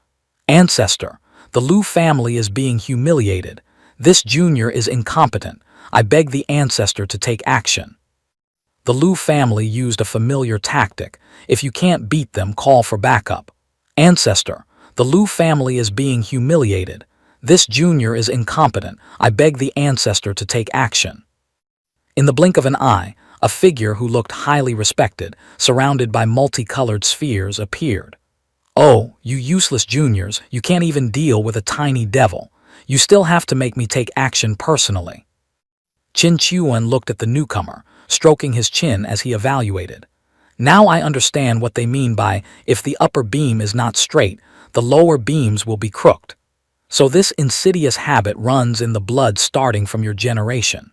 Ancestor, the Lu family is being humiliated. This junior is incompetent. I beg the ancestor to take action. The Lu family used a familiar tactic. If you can't beat them, call for backup. Ancestor, the Lu family is being humiliated. This junior is incompetent. I beg the ancestor to take action. In the blink of an eye, a figure who looked highly respected, surrounded by multicolored spheres, appeared. Oh, you useless juniors, you can't even deal with a tiny devil. You still have to make me take action personally. Qin Chuan looked at the newcomer, stroking his chin as he evaluated. Now I understand what they mean by, if the upper beam is not straight, the lower beams will be crooked. So this insidious habit runs in the blood starting from your generation.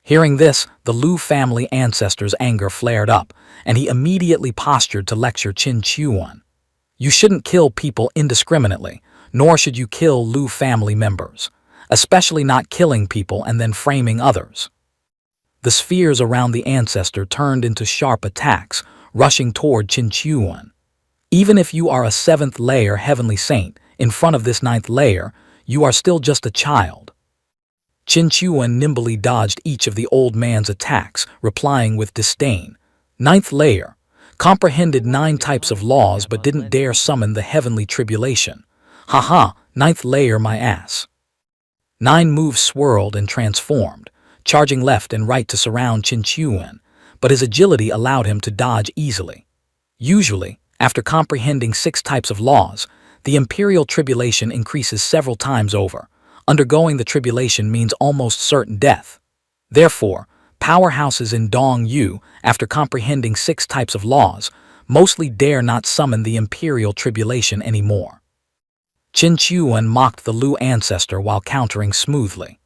Hearing this, the Lu family ancestor's anger flared up, and he immediately postured to lecture Qin Chuan. You shouldn't kill people indiscriminately, nor should you kill Lu family members, especially not killing people and then framing others. The spheres around the ancestor turned into sharp attacks, rushing toward Qin Chuan. Even if you are a seventh-layer heavenly saint, in front of this ninth layer, you are still just a child. Qin Chuan nimbly dodged each of the old man's attacks, replying with disdain. Ninth layer. Comprehended 9 types of laws but didn't dare summon the heavenly tribulation. Haha, ninth layer my ass. 9 moves swirled and transformed, charging left and right to surround Qin Chuan, but his agility allowed him to dodge easily. Usually, after comprehending 6 types of laws, the imperial tribulation increases several times over. Undergoing the tribulation means almost certain death. Therefore, powerhouses in Dong Yu, after comprehending 6 types of laws, mostly dare not summon the imperial tribulation anymore. Qin Chuan mocked the Lu ancestor while countering smoothly.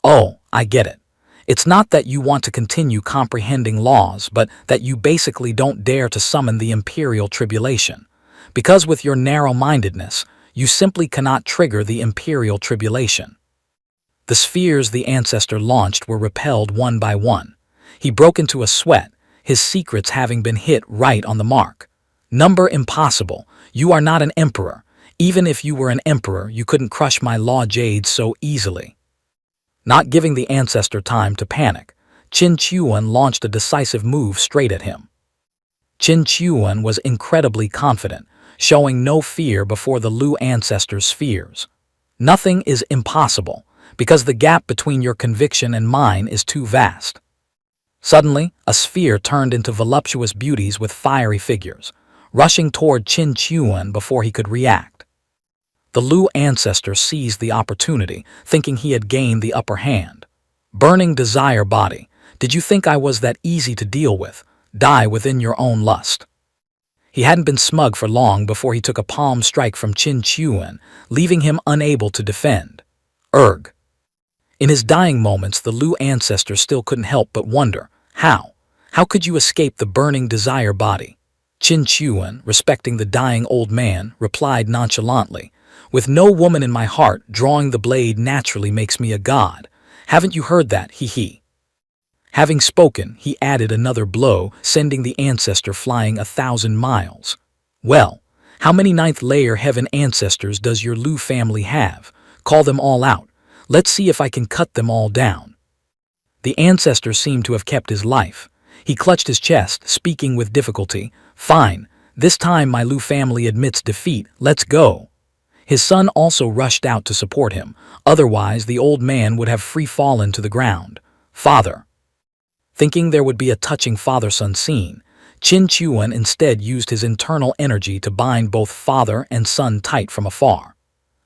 Oh, I get it. It's not that you want to continue comprehending laws, but that you basically don't dare to summon the imperial tribulation. Because with your narrow-mindedness, you simply cannot trigger the imperial tribulation. The spheres the ancestor launched were repelled one by one. He broke into a sweat, his secrets having been hit right on the mark. Number impossible. You are not an emperor. Even if you were an emperor, you couldn't crush my law jades so easily. Not giving the ancestor time to panic, Qin Chuan launched a decisive move straight at him. Qin Chuan was incredibly confident, showing no fear before the Lu ancestor's fears. Nothing is impossible, because the gap between your conviction and mine is too vast. Suddenly, a sphere turned into voluptuous beauties with fiery figures, rushing toward Qin Chuan before he could react. The Lu ancestor seized the opportunity, thinking he had gained the upper hand. Burning desire body, did you think I was that easy to deal with? Die within your own lust. He hadn't been smug for long before he took a palm strike from Qin Chuan, leaving him unable to defend. Erg. In his dying moments, the Lu ancestor still couldn't help but wonder, how? How could you escape the burning desire body? Qin Chuan, respecting the dying old man, replied nonchalantly, with no woman in my heart, drawing the blade naturally makes me a god. Haven't you heard that, he? Having spoken, he added another blow, sending the ancestor flying 1,000 miles. Well, how many ninth layer heaven ancestors does your Lu family have? Call them all out. Let's see if I can cut them all down. The ancestor seemed to have kept his life. He clutched his chest, speaking with difficulty. Fine, this time my Lu family admits defeat, let's go. His son also rushed out to support him, otherwise the old man would have free-fallen to the ground. Father. Thinking there would be a touching father-son scene, Qin Chuan instead used his internal energy to bind both father and son tight from afar.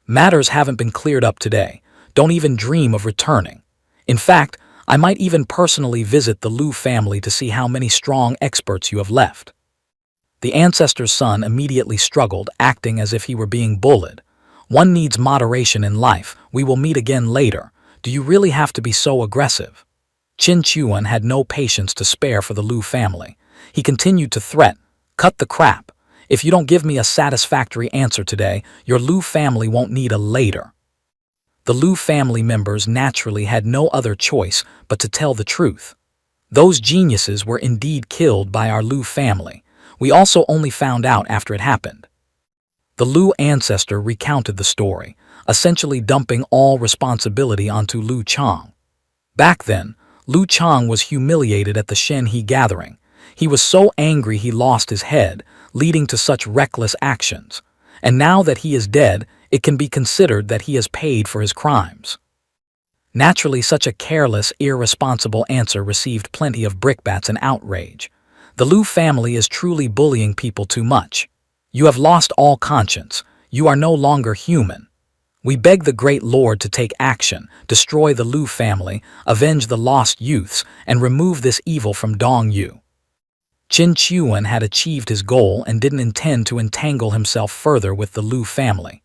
Matters haven't been cleared up today. Don't even dream of returning. In fact, I might even personally visit the Lu family to see how many strong experts you have left. The ancestor's son immediately struggled, acting as if he were being bullied. One needs moderation in life. We will meet again later. Do you really have to be so aggressive? Qin Chuan had no patience to spare for the Lu family. He continued to threat, cut the crap. If you don't give me a satisfactory answer today, your Lu family won't need a later. The Lu family members naturally had no other choice but to tell the truth. Those geniuses were indeed killed by our Lu family. We also only found out after it happened. The Lu ancestor recounted the story, essentially dumping all responsibility onto Lu Chang. Back then, Lu Chang was humiliated at the Shen He gathering. He was so angry he lost his head, leading to such reckless actions. And now that he is dead, it can be considered that he has paid for his crimes. Naturally, such a careless, irresponsible answer received plenty of brickbats and outrage. The Lu family is truly bullying people too much. You have lost all conscience. You are no longer human. We beg the great Lord to take action, destroy the Lu family, avenge the lost youths, and remove this evil from Dongyu. Qin Chuan had achieved his goal and didn't intend to entangle himself further with the Lu family.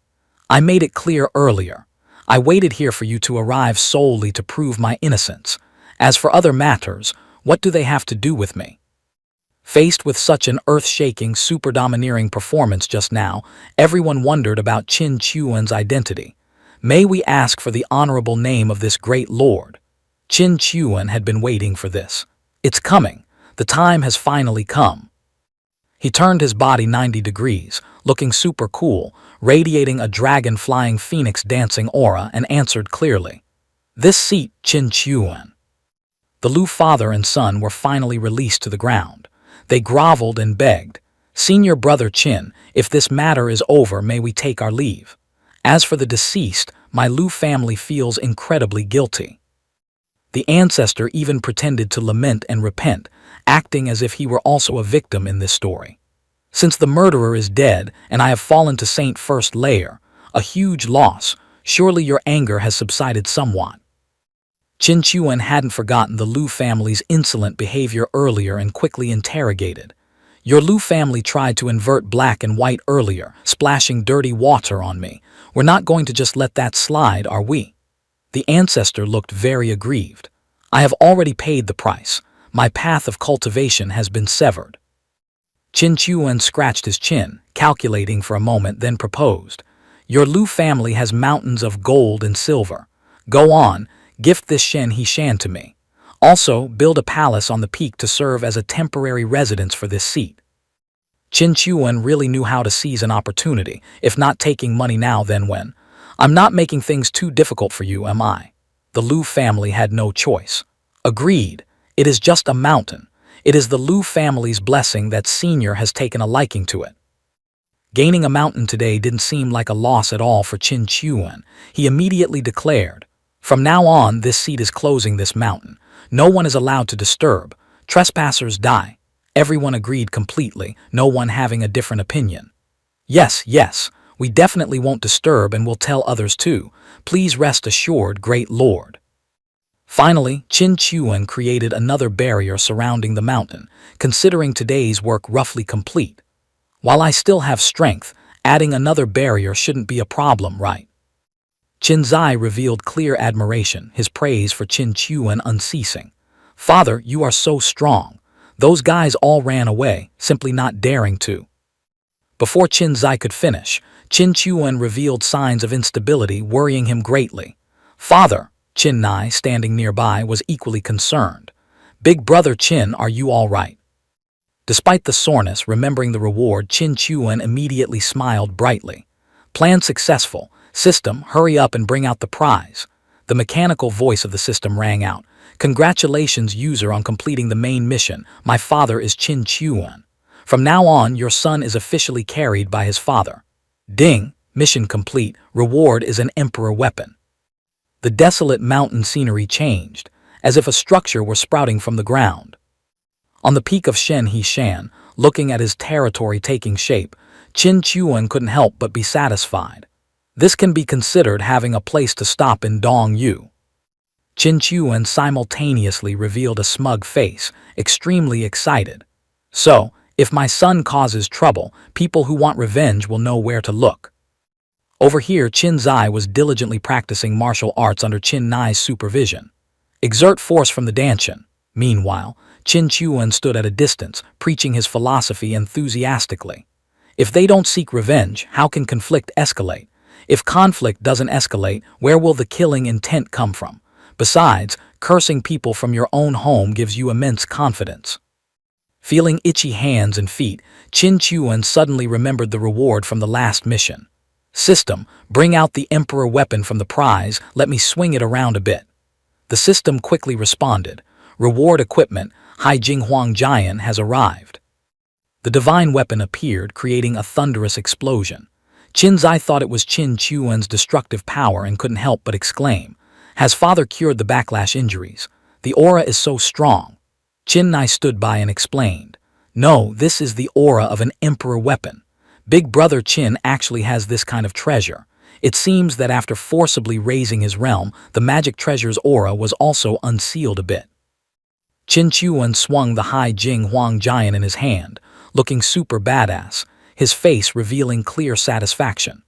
I made it clear earlier. I waited here for you to arrive solely to prove my innocence. As for other matters, what do they have to do with me? Faced with such an earth-shaking, super-domineering performance just now, everyone wondered about Qin Chuan's identity. May we ask for the honorable name of this great lord? Qin Chuan had been waiting for this. It's coming. The time has finally come. He turned his body 90 degrees, looking super cool, radiating a dragon-flying phoenix dancing aura, and answered clearly. This seat, Qin Chuan. The Lu father and son were finally released to the ground. They groveled and begged, Senior Brother Qin, if this matter is over, may we take our leave. As for the deceased, my Lu family feels incredibly guilty. The ancestor even pretended to lament and repent, acting as if he were also a victim in this story. Since the murderer is dead and I have fallen to Saint First Layer, a huge loss, surely your anger has subsided somewhat. Qin Chuan hadn't forgotten the Lu family's insolent behavior earlier and quickly interrogated. Your Lu family tried to invert black and white earlier, splashing dirty water on me. We're not going to just let that slide, are we? The ancestor looked very aggrieved. I have already paid the price. My path of cultivation has been severed. Qin Chuan scratched his chin, calculating for a moment, then proposed. Your Lu family has mountains of gold and silver. Go on. Gift this Shen He Shan to me. Also, build a palace on the peak to serve as a temporary residence for this seat. Qin Chuan really knew how to seize an opportunity, if not taking money now then when. I'm not making things too difficult for you, am I? The Lu family had no choice. Agreed. It is just a mountain. It is the Lu family's blessing that Senior has taken a liking to it. Gaining a mountain today didn't seem like a loss at all for Qin Chuan. He immediately declared, from now on, this seat is closing this mountain. No one is allowed to disturb. Trespassers die. Everyone agreed completely, no one having a different opinion. Yes, we definitely won't disturb and will tell others too. Please rest assured, great lord. Finally, Qin Chuan created another barrier surrounding the mountain, considering today's work roughly complete. While I still have strength, adding another barrier shouldn't be a problem, right? Qin Zai revealed clear admiration, his praise for Qin Chuan unceasing. Father, you are so strong. Those guys all ran away, simply not daring to. Before Qin Zai could finish, Qin Chuan revealed signs of instability, worrying him greatly. "Father," Qin Nai, standing nearby, was equally concerned. "Big brother Qin, are you all right?" Despite the soreness, remembering the reward, Qin Chuan immediately smiled brightly. "Plan successful. System, hurry up and bring out the prize." The mechanical voice of the system rang out. "Congratulations, user, on completing the main mission. My father is Qin Chuan. From now on, your son is officially carried by his father. Ding, mission complete. Reward is an emperor weapon." The desolate mountain scenery changed, as if a structure were sprouting from the ground. On the peak of Shen He Shan, looking at his territory taking shape, Qin Chuan couldn't help but be satisfied. This can be considered having a place to stop in Dong Yu. Qin Chuan simultaneously revealed a smug face, extremely excited. "So, if my son causes trouble, people who want revenge will know where to look." Over here, Qin Zai was diligently practicing martial arts under Qin Nai's supervision. "Exert force from the Danshan." Meanwhile, Qin Chuan stood at a distance, preaching his philosophy enthusiastically. If they don't seek revenge, how can conflict escalate? If conflict doesn't escalate, where will the killing intent come from? Besides, cursing people from your own home gives you immense confidence. Feeling itchy hands and feet, Qin Chuan suddenly remembered the reward from the last mission. "System, bring out the emperor weapon from the prize, let me swing it around a bit." The system quickly responded. "Reward equipment, Hai Jing Huang Jian has arrived." The divine weapon appeared, creating a thunderous explosion. Qin Zai thought it was Qin Chuan's destructive power and couldn't help but exclaim, "Has father cured the backlash injuries? The aura is so strong." Qin Nai stood by and explained, "No, this is the aura of an emperor weapon. Big brother Qin actually has this kind of treasure. It seems that after forcibly raising his realm, the magic treasure's aura was also unsealed a bit." Qin Chuan swung the Hai Jing Huang Jian in his hand, looking super badass, his face revealing clear satisfaction.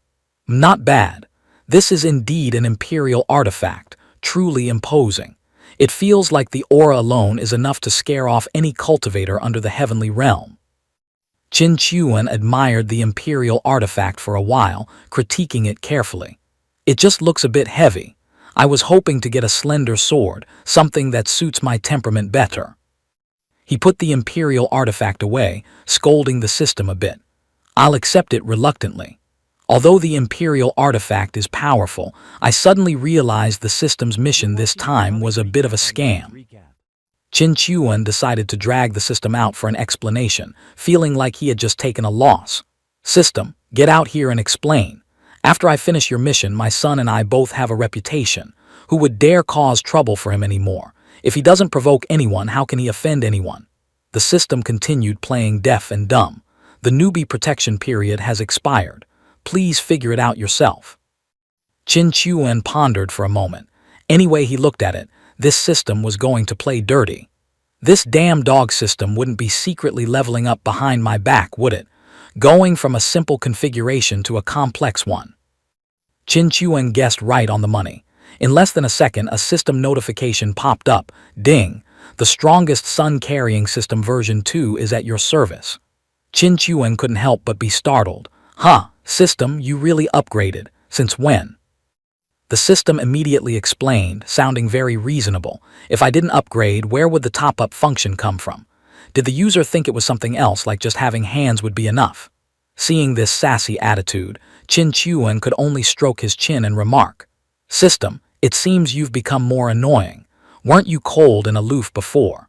"Not bad. This is indeed an imperial artifact, truly imposing. It feels like the aura alone is enough to scare off any cultivator under the heavenly realm." Qin Chuan admired the imperial artifact for a while, critiquing it carefully. "It just looks a bit heavy. I was hoping to get a slender sword, something that suits my temperament better." He put the imperial artifact away, scolding the system a bit. "I'll accept it reluctantly. Although the imperial artifact is powerful, I suddenly realized the system's mission this time was a bit of a scam." Qin Chuan decided to drag the system out for an explanation, feeling like he had just taken a loss. "System, get out here and explain. After I finish your mission, my son and I both have a reputation. Who would dare cause trouble for him anymore? If he doesn't provoke anyone, how can he offend anyone?" The system continued playing deaf and dumb. "The newbie protection period has expired. Please figure it out yourself." Qin Chuan pondered for a moment. Anyway he looked at it, this system was going to play dirty. This damn dog system wouldn't be secretly leveling up behind my back, would it? Going from a simple configuration to a complex one. Qin Chuan guessed right on the money. In less than a second, a system notification popped up. "Ding! The strongest sun-carrying system version 2 is at your service." Qin Chuan couldn't help but be startled. "Huh, system, you really upgraded. Since when?" The system immediately explained, sounding very reasonable. "If I didn't upgrade, where would the top-up function come from? Did the user think it was something else, like just having hands would be enough?" Seeing this sassy attitude, Qin Chuan could only stroke his chin and remark, "System, it seems you've become more annoying. Weren't you cold and aloof before?"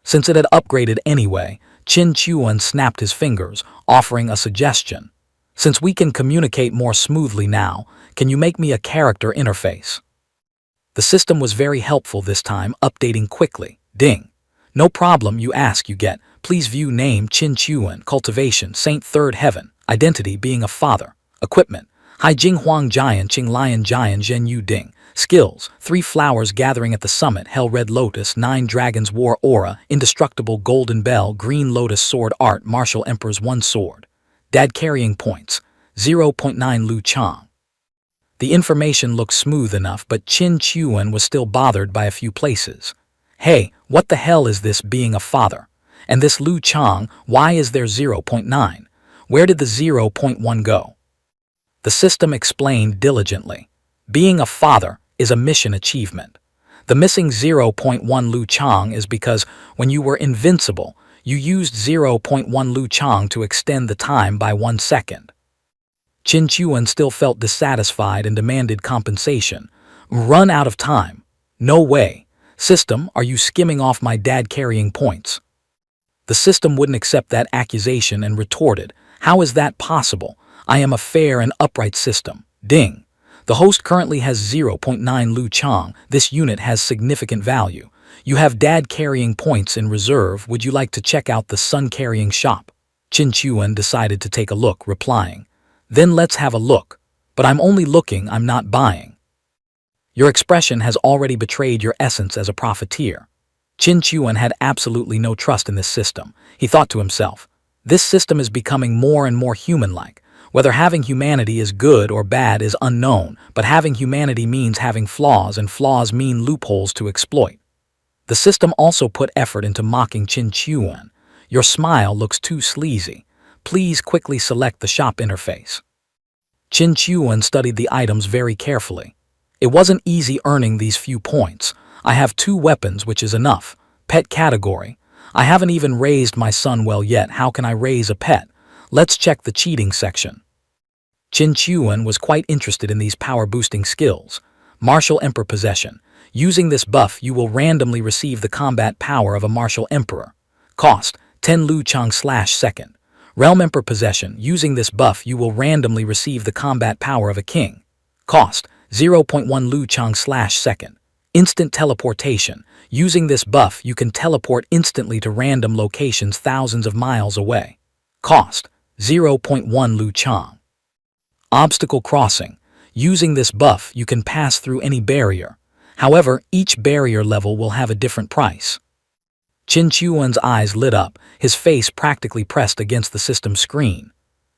Since it had upgraded anyway, Qin Chuan snapped his fingers, offering a suggestion. "Since we can communicate more smoothly now, can you make me a character interface?" The system was very helpful this time, updating quickly. "Ding! No problem, you ask you get. Please view name Qin Chuan, cultivation, Saint Third Heaven, identity being a father, equipment, Hai Jing Huang Jian, Qing Lion Jian Zhen Yu Ding, skills, 3 flowers gathering at the summit, Hell Red Lotus, 9 dragons war aura, indestructible golden bell, green lotus sword art, martial emperor's 1 sword. Dad carrying points, 0.9 Lu Chang." The information looked smooth enough, but Qin Chuan was still bothered by a few places. "Hey, what the hell is this being a father? And this Lu Chang, why is there 0.9? Where did the 0.1 go? The system explained diligently. Being a father is a mission achievement. The missing 0.1 Lu Chang is because when you were invincible, you used 0.1 Lu Chang to extend the time by 1 second. Qin Chuan still felt dissatisfied and demanded compensation. Run out of time. No way. System, are you skimming off my dad carrying points? The system wouldn't accept that accusation and retorted, how is that possible? I am a fair and upright system. Ding. The host currently has 0.9 Lu Chang. This unit has significant value. You have dad carrying points in reserve. Would you like to check out the son carrying shop? Qin Chuan decided to take a look, replying, then let's have a look. But I'm only looking, I'm not buying. Your expression has already betrayed your essence as a profiteer. Qin Chuan had absolutely no trust in this system. He thought to himself, this system is becoming more and more human-like. Whether having humanity is good or bad is unknown, but having humanity means having flaws, and flaws mean loopholes to exploit. The system also put effort into mocking Qin Chuan. Your smile looks too sleazy. Please quickly select the shop interface. Qin Chuan studied the items very carefully. It wasn't easy earning these few points. I have 2 weapons, which is enough. Pet category. I haven't even raised my son well yet. How can I raise a pet? Let's check the cheating section. Qin Chuan was quite interested in these power-boosting skills. Martial Emperor Possession. Using this buff, you will randomly receive the combat power of a Martial Emperor. Cost, 10 Lu Chang/second. Realm Emperor Possession. Using this buff, you will randomly receive the combat power of a king. Cost, 0.1 Lu Chang/second. Instant Teleportation. Using this buff, you can teleport instantly to random locations thousands of miles away. Cost, 0.1 Lu Chang. Obstacle Crossing. Using this buff, you can pass through any barrier. However, each barrier level will have a different price. Qin Chuan's eyes lit up, his face practically pressed against the system screen.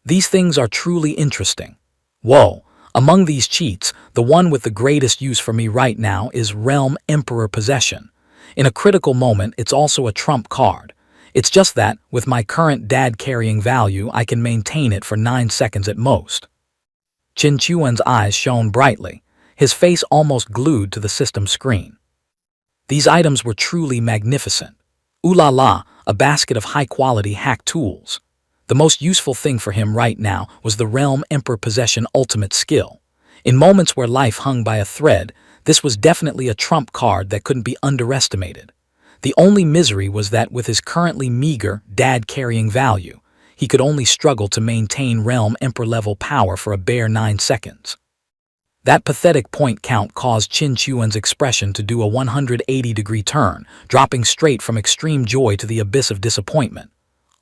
These things are truly interesting. Whoa, among these cheats, the one with the greatest use for me right now is Realm Emperor Possession. In a critical moment, it's also a trump card. It's just that, with my current dad carrying value, I can maintain it for 9 seconds at most. Qin Chuan's eyes shone brightly, his face almost glued to the system screen. These items were truly magnificent. Ooh la la, a basket of high-quality hack tools. The most useful thing for him right now was the Realm Emperor Possession ultimate skill. In moments where life hung by a thread, this was definitely a trump card that couldn't be underestimated. The only misery was that with his currently meager dad-carrying value, he could only struggle to maintain Realm Emperor-level power for a bare 9 seconds. That pathetic point count caused Qin Chuan's expression to do a 180-degree turn, dropping straight from extreme joy to the abyss of disappointment.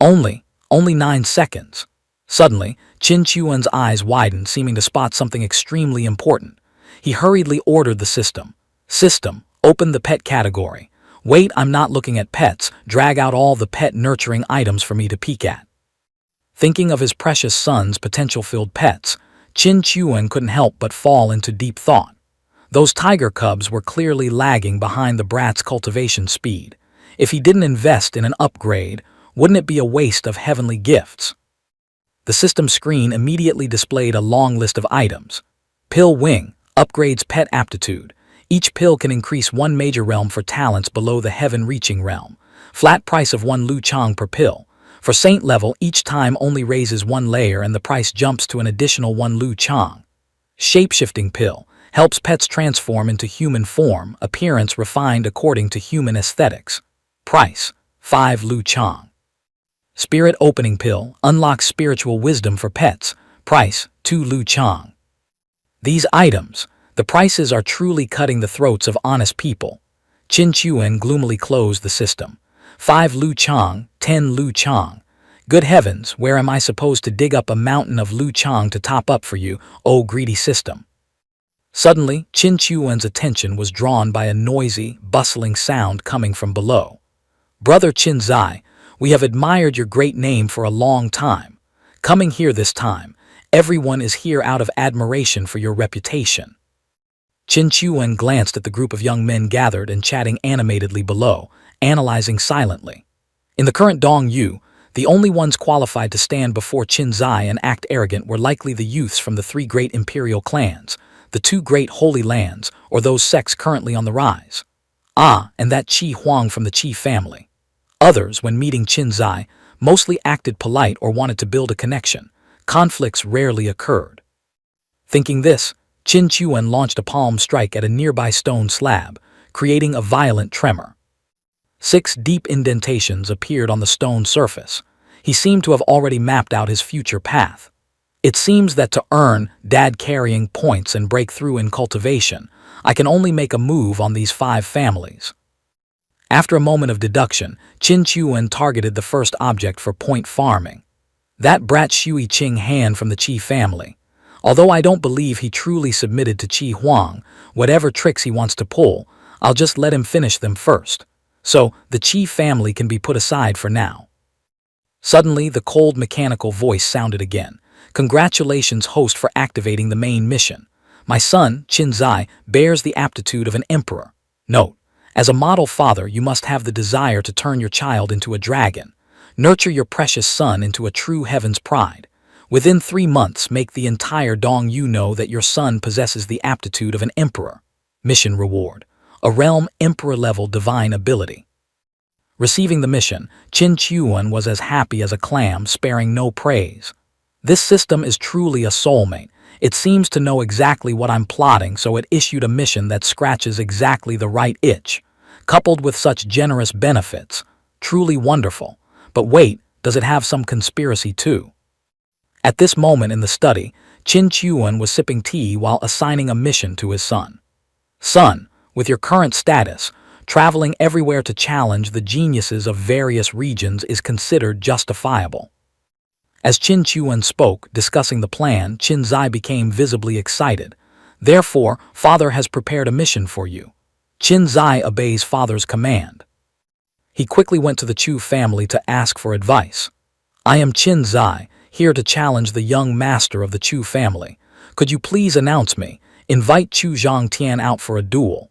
Only 9 seconds. Suddenly, Qin Chuan's eyes widened, seeming to spot something extremely important. He hurriedly ordered the system. System, open the pet category. Wait, I'm not looking at pets. Drag out all the pet nurturing items for me to peek at. Thinking of his precious son's potential-filled pets, Qin Chuan couldn't help but fall into deep thought. Those tiger cubs were clearly lagging behind the brat's cultivation speed. If he didn't invest in an upgrade, wouldn't it be a waste of heavenly gifts? The system screen immediately displayed a long list of items. Pill Wing upgrades pet aptitude. Each pill can increase 1 major realm for talents below the heaven-reaching realm. Flat price of 1 Lu Chang per pill. For Saint level, each time only raises 1 layer and the price jumps to an additional 1 Lu Chang. Shapeshifting Pill helps pets transform into human form, appearance refined according to human aesthetics. Price, 5 Lu Chang. Spirit Opening Pill unlocks spiritual wisdom for pets. Price, 2 Lu Chang. These items, the prices are truly cutting the throats of honest people. Qin Chuan gloomily closed the system. 5 Lu Chang, 10 Lu Chang. Good heavens, where am I supposed to dig up a mountain of Lu Chang to top up for you, oh greedy system? Suddenly, Qin Chuan's attention was drawn by a noisy, bustling sound coming from below. Brother Qin Zai, we have admired your great name for a long time. Coming here this time, everyone is here out of admiration for your reputation. Qin Chuan glanced at the group of young men gathered and chatting animatedly below, analyzing silently. In the current Dong Yu, the only ones qualified to stand before Qin Zai and act arrogant were likely the youths from the three great imperial clans, the two great holy lands, or those sects currently on the rise. And that Qi Huang from the Qi family. Others, when meeting Qin Zai, mostly acted polite or wanted to build a connection. Conflicts rarely occurred. Thinking this, Qin Chuan launched a palm strike at a nearby stone slab, creating a violent tremor. 6 deep indentations appeared on the stone surface. He seemed to have already mapped out his future path. It seems that to earn dad-carrying points and break through in cultivation, I can only make a move on these 5 families. After a moment of deduction, Qin Chuan targeted the first object for point farming. That brat Shui Qing Han from the Qi family. Although I don't believe he truly submitted to Qi Huang, whatever tricks he wants to pull, I'll just let him finish them first. So, the Qi family can be put aside for now. Suddenly, the cold mechanical voice sounded again. Congratulations, host, for activating the main mission. My son, Qin Zai, bears the aptitude of an emperor. Note, as a model father, you must have the desire to turn your child into a dragon. Nurture your precious son into a true heaven's pride. Within 3 months, make the entire Dong Yu know that your son possesses the aptitude of an emperor. Mission reward. A realm emperor-level divine ability. Receiving the mission, Qin Chuan was as happy as a clam, sparing no praise. This system is truly a soulmate. It seems to know exactly what I'm plotting, so it issued a mission that scratches exactly the right itch. Coupled with such generous benefits. Truly wonderful. But wait, does it have some conspiracy too? At this moment in the study, Qin Chuan was sipping tea while assigning a mission to his son. Son, with your current status, traveling everywhere to challenge the geniuses of various regions is considered justifiable. As Qin Chuan spoke, discussing the plan, Qin Zai became visibly excited. Therefore, father has prepared a mission for you. Qin Zai obeys father's command. He quickly went to the Chu family to ask for advice. I am Qin Zai, here to challenge the young master of the Chu family. Could you please announce me? Invite Chu Zhangtian out for a duel.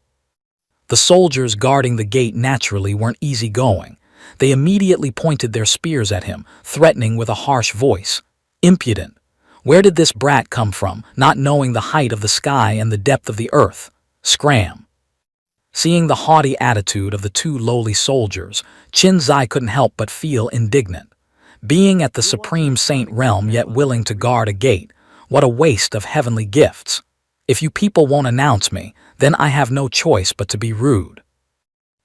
The soldiers guarding the gate naturally weren't easygoing. They immediately pointed their spears at him, threatening with a harsh voice. Impudent. Where did this brat come from, not knowing the height of the sky and the depth of the earth? Scram. Seeing the haughty attitude of the 2 lowly soldiers, Qin Zai couldn't help but feel indignant. Being at the Supreme Saint realm yet willing to guard a gate, what a waste of heavenly gifts. If you people won't announce me, then I have no choice but to be rude.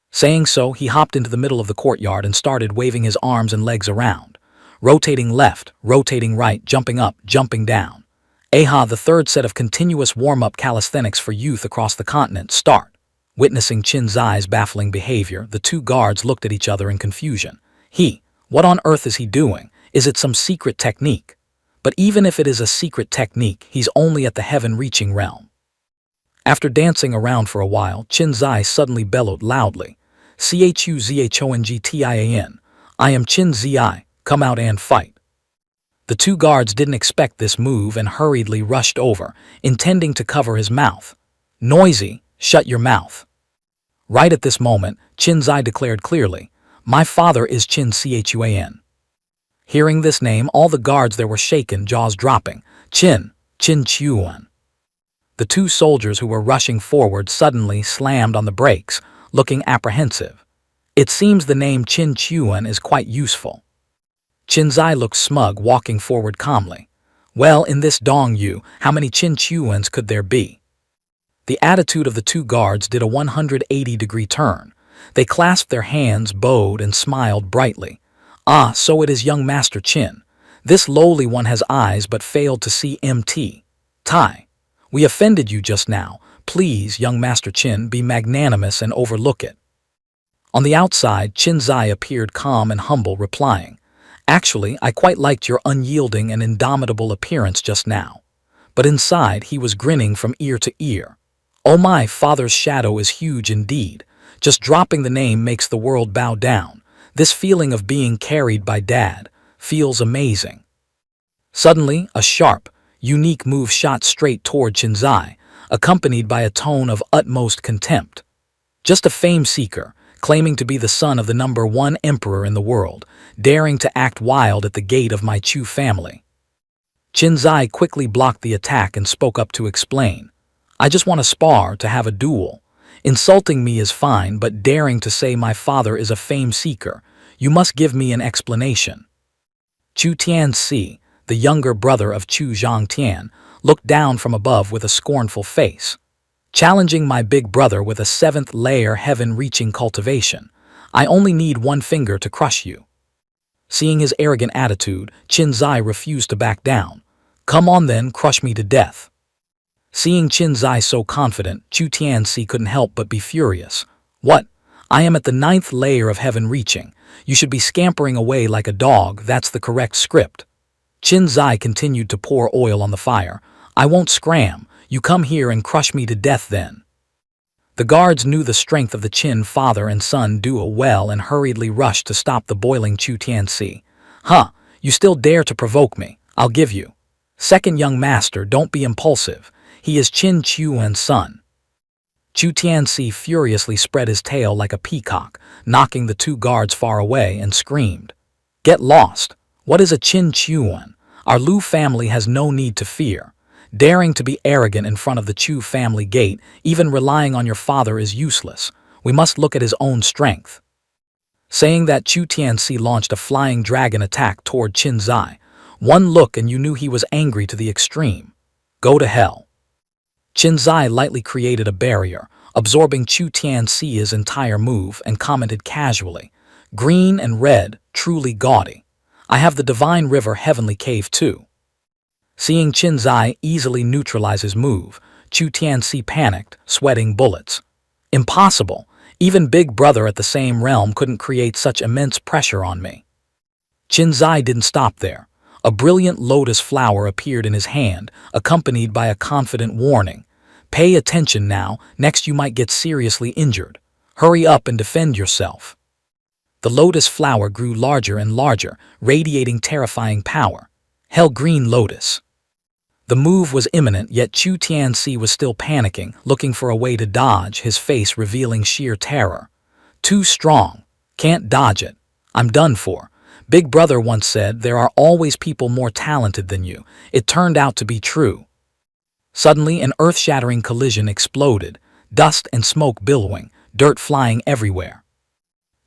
Saying so, he hopped into the middle of the courtyard and started waving his arms and legs around. Rotating left, rotating right, jumping up, jumping down. The 3rd set of continuous warm-up calisthenics for youth across the continent start. Witnessing Qin Zai's baffling behavior, the 2 guards looked at each other in confusion. What on earth is he doing? Is it some secret technique? But even if it is a secret technique, he's only at the heaven-reaching realm. After dancing around for a while, Qin Zai suddenly bellowed loudly. Chuzhongtian, I am Qin Zai, come out and fight. The 2 guards didn't expect this move and hurriedly rushed over, intending to cover his mouth. Noisy, shut your mouth. Right at this moment, Qin Zai declared clearly, my father is Qin Chuan. Hearing this name, all the guards there were shaken, jaws dropping. Qin Chuan. The 2 soldiers who were rushing forward suddenly slammed on the brakes, looking apprehensive. It seems the name Qin Chuan is quite useful. Qin Zai looked smug, walking forward calmly. Well, in this Dong Yu, how many Qin Chuans could there be? The attitude of the 2 guards did a 180-degree turn. They clasped their hands, bowed, and smiled brightly. So it is young Master Qin. This lowly one has eyes but failed to see MT. Tai. We offended you just now. Please, young Master Qin, be magnanimous and overlook it. On the outside, Qin Zai appeared calm and humble, replying, Actually, I quite liked your unyielding and indomitable appearance just now. But inside, he was grinning from ear to ear. Oh my, father's shadow is huge indeed. Just dropping the name makes the world bow down. This feeling of being carried by dad feels amazing. Suddenly, a sharp, unique move shot straight toward Qin Zai, accompanied by a tone of utmost contempt. Just a fame seeker, claiming to be the son of the #1 emperor in the world, daring to act wild at the gate of my Chu family. Qin Zai quickly blocked the attack and spoke up to explain. I just want to spar, to have a duel. Insulting me is fine, but daring to say my father is a fame seeker, you must give me an explanation. Chu Tianxi, the younger brother of Chu Zhangtian, looked down from above with a scornful face. Challenging my big brother with a 7th-layer heaven-reaching cultivation. I only need one finger to crush you. Seeing his arrogant attitude, Qin Zai refused to back down. Come on then, crush me to death. Seeing Qin Zai so confident, Chu Tianxi couldn't help but be furious. What? I am at the 9th layer of heaven reaching. You should be scampering away like a dog, that's the correct script. Qin Zai continued to pour oil on the fire. I won't scram. You come here and crush me to death then. The guards knew the strength of the Qin father and son duo well and hurriedly rushed to stop the boiling Chu Tianxi. Huh, you still dare to provoke me? I'll give you. Second young master, don't be impulsive. He is Qin Chuan's son. Chu Tianxi furiously spread his tail like a peacock, knocking the 2 guards far away, and screamed. Get lost. What is a Qin Chuan? Our Lu family has no need to fear. Daring to be arrogant in front of the Chu family gate, even relying on your father is useless. We must look at his own strength. Saying that, Chu Tianxi launched a flying dragon attack toward Qin Zai. One look and you knew he was angry to the extreme. Go to hell. Qin Zai lightly created a barrier, absorbing Chu Tianxi's entire move, and commented casually, green and red, truly gaudy. I have the Divine River Heavenly Cave too. Seeing Qin Zai easily neutralize his move, Chu Tianxi panicked, sweating bullets. Impossible. Even Big Brother at the same realm couldn't create such immense pressure on me. Qin Zai didn't stop there. A brilliant lotus flower appeared in his hand, accompanied by a confident warning. Pay attention now, next you might get seriously injured. Hurry up and defend yourself. The lotus flower grew larger and larger, radiating terrifying power. Hell Green Lotus. The move was imminent, yet Chu Tianxi was still panicking, looking for a way to dodge, his face revealing sheer terror. Too strong. Can't dodge it. I'm done for. Big Brother once said, there are always people more talented than you. It turned out to be true. Suddenly, an earth-shattering collision exploded, dust and smoke billowing, dirt flying everywhere.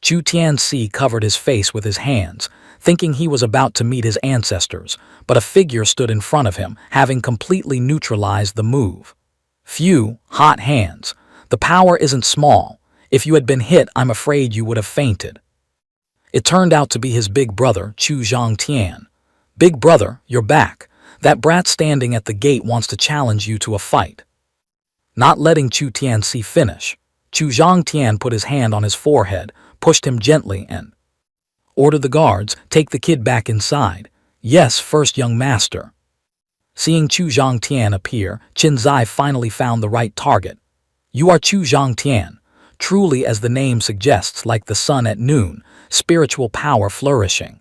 Chu Tianxi covered his face with his hands, thinking he was about to meet his ancestors, but a figure stood in front of him, having completely neutralized the move. Phew, hot hands. The power isn't small. If you had been hit, I'm afraid you would have fainted. It turned out to be his big brother, Chu Zhangtian. Big brother, you're back. That brat standing at the gate wants to challenge you to a fight. Not letting Chu Tianxi finish, Chu Zhangtian put his hand on his forehead, pushed him gently, and ordered the guards, take the kid back inside. Yes, first young master. Seeing Chu Zhangtian appear, Qin Zai finally found the right target. You are Chu Zhangtian. Truly, as the name suggests, like the sun at noon, spiritual power flourishing.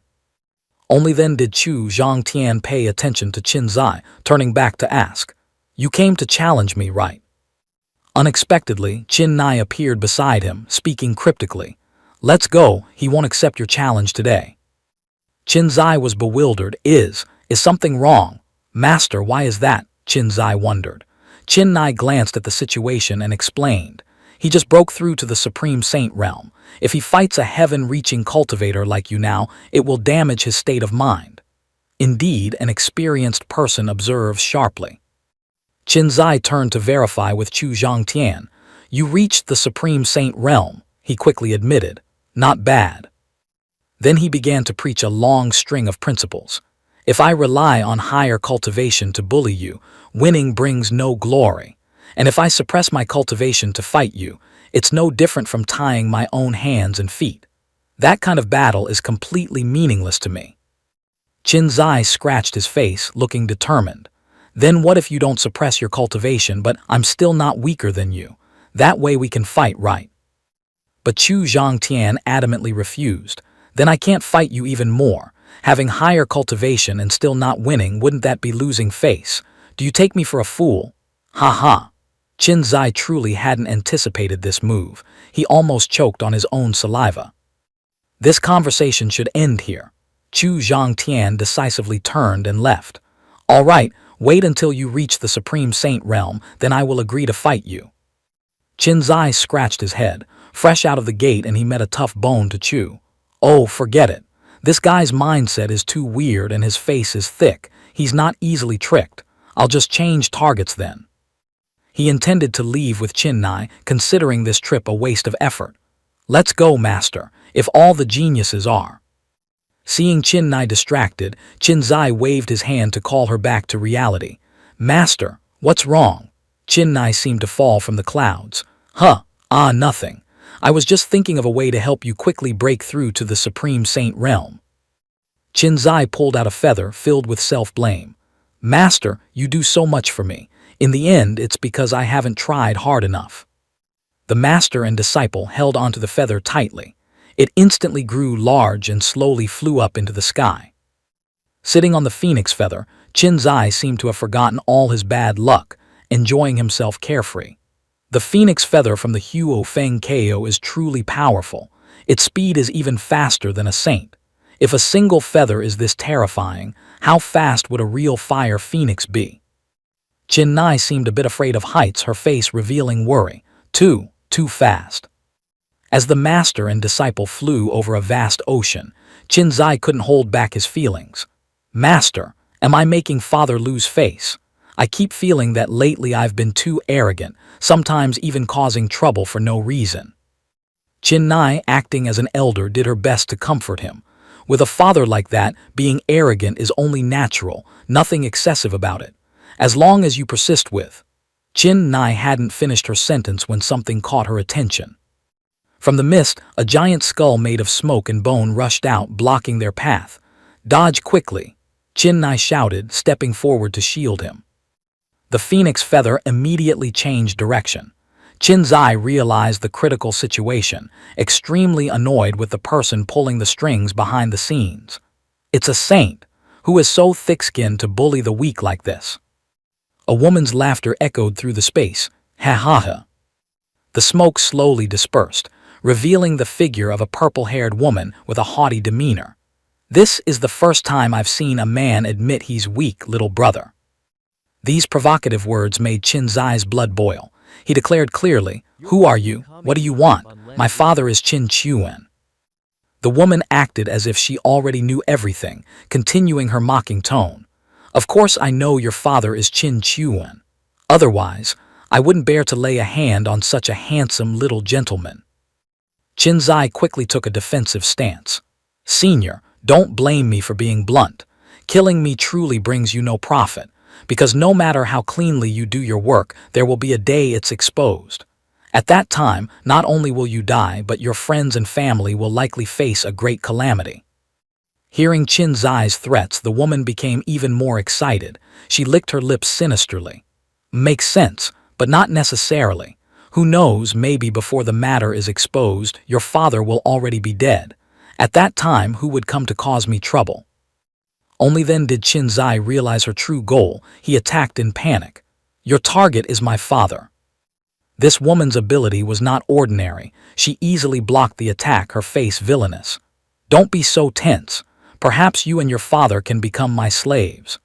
Only then did Chu Zhangtian pay attention to Qin Zai, turning back to ask, You came to challenge me, right? Unexpectedly, Qin Zai appeared beside him, speaking cryptically. Let's go, he won't accept your challenge today. Qin Zai was bewildered. Is something wrong? Master, why is that? Qin Zai wondered. Qin Zai glanced at the situation and explained. He just broke through to the Supreme Saint realm. If he fights a heaven-reaching cultivator like you now, it will damage his state of mind. Indeed, an experienced person observes sharply. Qin Zai turned to verify with Chu Zhangtian. You reached the Supreme Saint realm, he quickly admitted. Not bad. Then he began to preach a long string of principles. If I rely on higher cultivation to bully you, winning brings no glory. And if I suppress my cultivation to fight you, it's no different from tying my own hands and feet. That kind of battle is completely meaningless to me. Qin Zai scratched his face, looking determined. Then what if you don't suppress your cultivation, but I'm still not weaker than you? That way we can fight, right? But Chu Zhangtian adamantly refused. Then I can't fight you even more. Having higher cultivation and still not winning, wouldn't that be losing face? Do you take me for a fool? Ha ha. Qin Zai truly hadn't anticipated this move. He almost choked on his own saliva. This conversation should end here. Chu Zhangtian decisively turned and left. All right, wait until you reach the Supreme Saint realm, then I will agree to fight you. Qin Zai scratched his head, fresh out of the gate, and he met a tough bone to chew. Oh, forget it. This guy's mindset is too weird and his face is thick. He's not easily tricked. I'll just change targets then. He intended to leave with Qin Nai, considering this trip a waste of effort. Let's go, master, if all the geniuses are. Seeing Qin Nai distracted, Qin Zai waved his hand to call her back to reality. Master, what's wrong? Qin Nai seemed to fall from the clouds. Nothing. I was just thinking of a way to help you quickly break through to the Supreme Saint realm. Qin Zai pulled out a feather filled with self-blame. Master, you do so much for me. In the end, it's because I haven't tried hard enough. The master and disciple held onto the feather tightly. It instantly grew large and slowly flew up into the sky. Sitting on the phoenix feather, Qin Zai seemed to have forgotten all his bad luck, enjoying himself carefree. The phoenix feather from the Huo Feng Ko is truly powerful. Its speed is even faster than a saint. If a single feather is this terrifying, how fast would a real fire phoenix be? Qin Nai seemed a bit afraid of heights, her face revealing worry. Too fast. As the master and disciple flew over a vast ocean, Qin Zai couldn't hold back his feelings. Master, am I making father lose face? I keep feeling that lately I've been too arrogant, sometimes even causing trouble for no reason. Qin Nai, acting as an elder, did her best to comfort him. With a father like that, being arrogant is only natural, nothing excessive about it. As long as you persist with. Qin Nai hadn't finished her sentence when something caught her attention. From the mist, a giant skull made of smoke and bone rushed out, blocking their path. Dodge quickly, Qin Nai shouted, stepping forward to shield him. The phoenix feather immediately changed direction. Qin Zai realized the critical situation, extremely annoyed with the person pulling the strings behind the scenes. It's a saint. Who is so thick-skinned to bully the weak like this? A woman's laughter echoed through the space. Ha ha ha. The smoke slowly dispersed, revealing the figure of a purple-haired woman with a haughty demeanor. This is the first time I've seen a man admit he's weak, little brother. These provocative words made Qin Zai's blood boil. He declared clearly, Who are you? What do you want? My father is Qin Chuan. The woman acted as if she already knew everything, continuing her mocking tone. Of course I know your father is Qin Chuan. Otherwise, I wouldn't bear to lay a hand on such a handsome little gentleman. Qin Zai quickly took a defensive stance. Senior, don't blame me for being blunt. Killing me truly brings you no profit, because no matter how cleanly you do your work, there will be a day it's exposed. At that time, not only will you die, but your friends and family will likely face a great calamity. Hearing Qin Zai's threats, the woman became even more excited. She licked her lips sinisterly. Makes sense, but not necessarily. Who knows, maybe before the matter is exposed, your father will already be dead. At that time, who would come to cause me trouble? Only then did Qin Zai realize her true goal. He attacked in panic. Your target is my father. This woman's ability was not ordinary. She easily blocked the attack, her face villainous. Don't be so tense. Perhaps you and your father can become my slaves.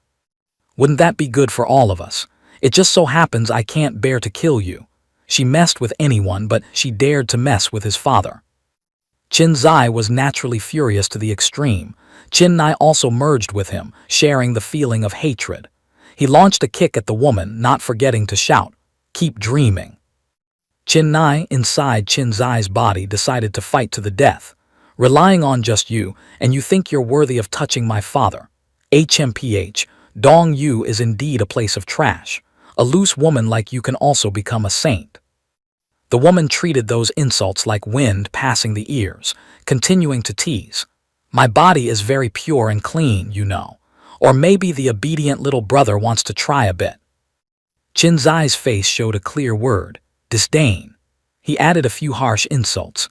Wouldn't that be good for all of us? It just so happens I can't bear to kill you. She messed with anyone, but she dared to mess with his father. Qin Zai was naturally furious to the extreme. Qin Nai also merged with him, sharing the feeling of hatred. He launched a kick at the woman, not forgetting to shout, Keep dreaming. Qin Nai, inside Qin Zai's body, decided to fight to the death. Relying on just you, and you think you're worthy of touching my father. HMPH, Dong Yu is indeed a place of trash. A loose woman like you can also become a saint. The woman treated those insults like wind passing the ears, continuing to tease. My body is very pure and clean, you know. Or maybe the obedient little brother wants to try a bit. Qin Zai's face showed a clear word. Disdain. He added a few harsh insults.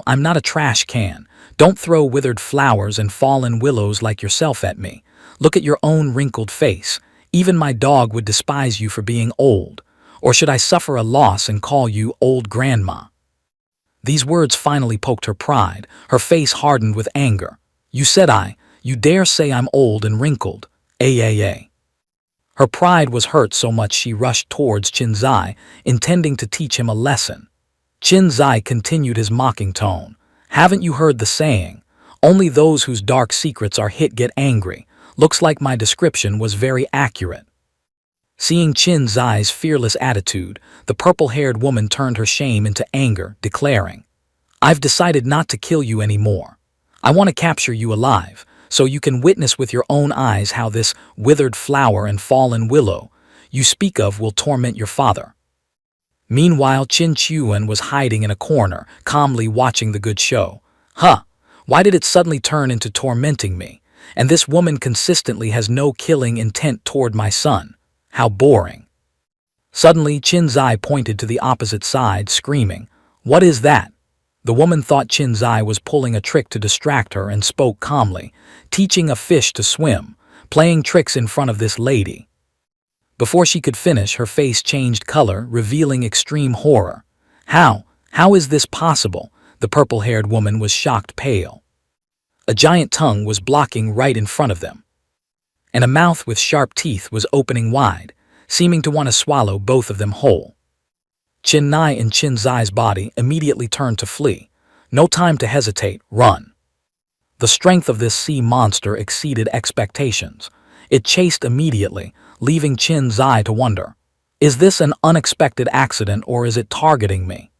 I'm not a trash can. Don't throw withered flowers and fallen willows like yourself at me. Look at your own wrinkled face. Even my dog would despise you for being old. Or should I suffer a loss and call you old grandma? These words finally poked her pride. Her face hardened with anger. You dare say I'm old and wrinkled. Ay. Her pride was hurt so much she rushed towards Qinzai, intending to teach him a lesson. Qinzai continued his mocking tone. Haven't you heard the saying? Only those whose dark secrets are hit get angry. Looks like my description was very accurate. Seeing Qinzai's fearless attitude, the purple-haired woman turned her shame into anger, declaring, I've decided not to kill you anymore. I want to capture you alive, so you can witness with your own eyes how this withered flower and fallen willow you speak of will torment your father. Meanwhile, Qin Chuan was hiding in a corner, calmly watching the good show. Why did it suddenly turn into tormenting me? And this woman consistently has no killing intent toward my son. How boring. Suddenly, Qinzai pointed to the opposite side, screaming, What is that? The woman thought Qinzai was pulling a trick to distract her and spoke calmly, teaching a fish to swim, playing tricks in front of this lady. Before she could finish, her face changed color, revealing extreme horror. How is this possible? The purple-haired woman was shocked pale. A giant tongue was blocking right in front of them, and a mouth with sharp teeth was opening wide, seeming to want to swallow both of them whole. Qinnai and Qinzai's body immediately turned to flee. No time to hesitate, run. The strength of this sea monster exceeded expectations. It chased immediately, leaving Qinzai to wonder, is this an unexpected accident or is it targeting me?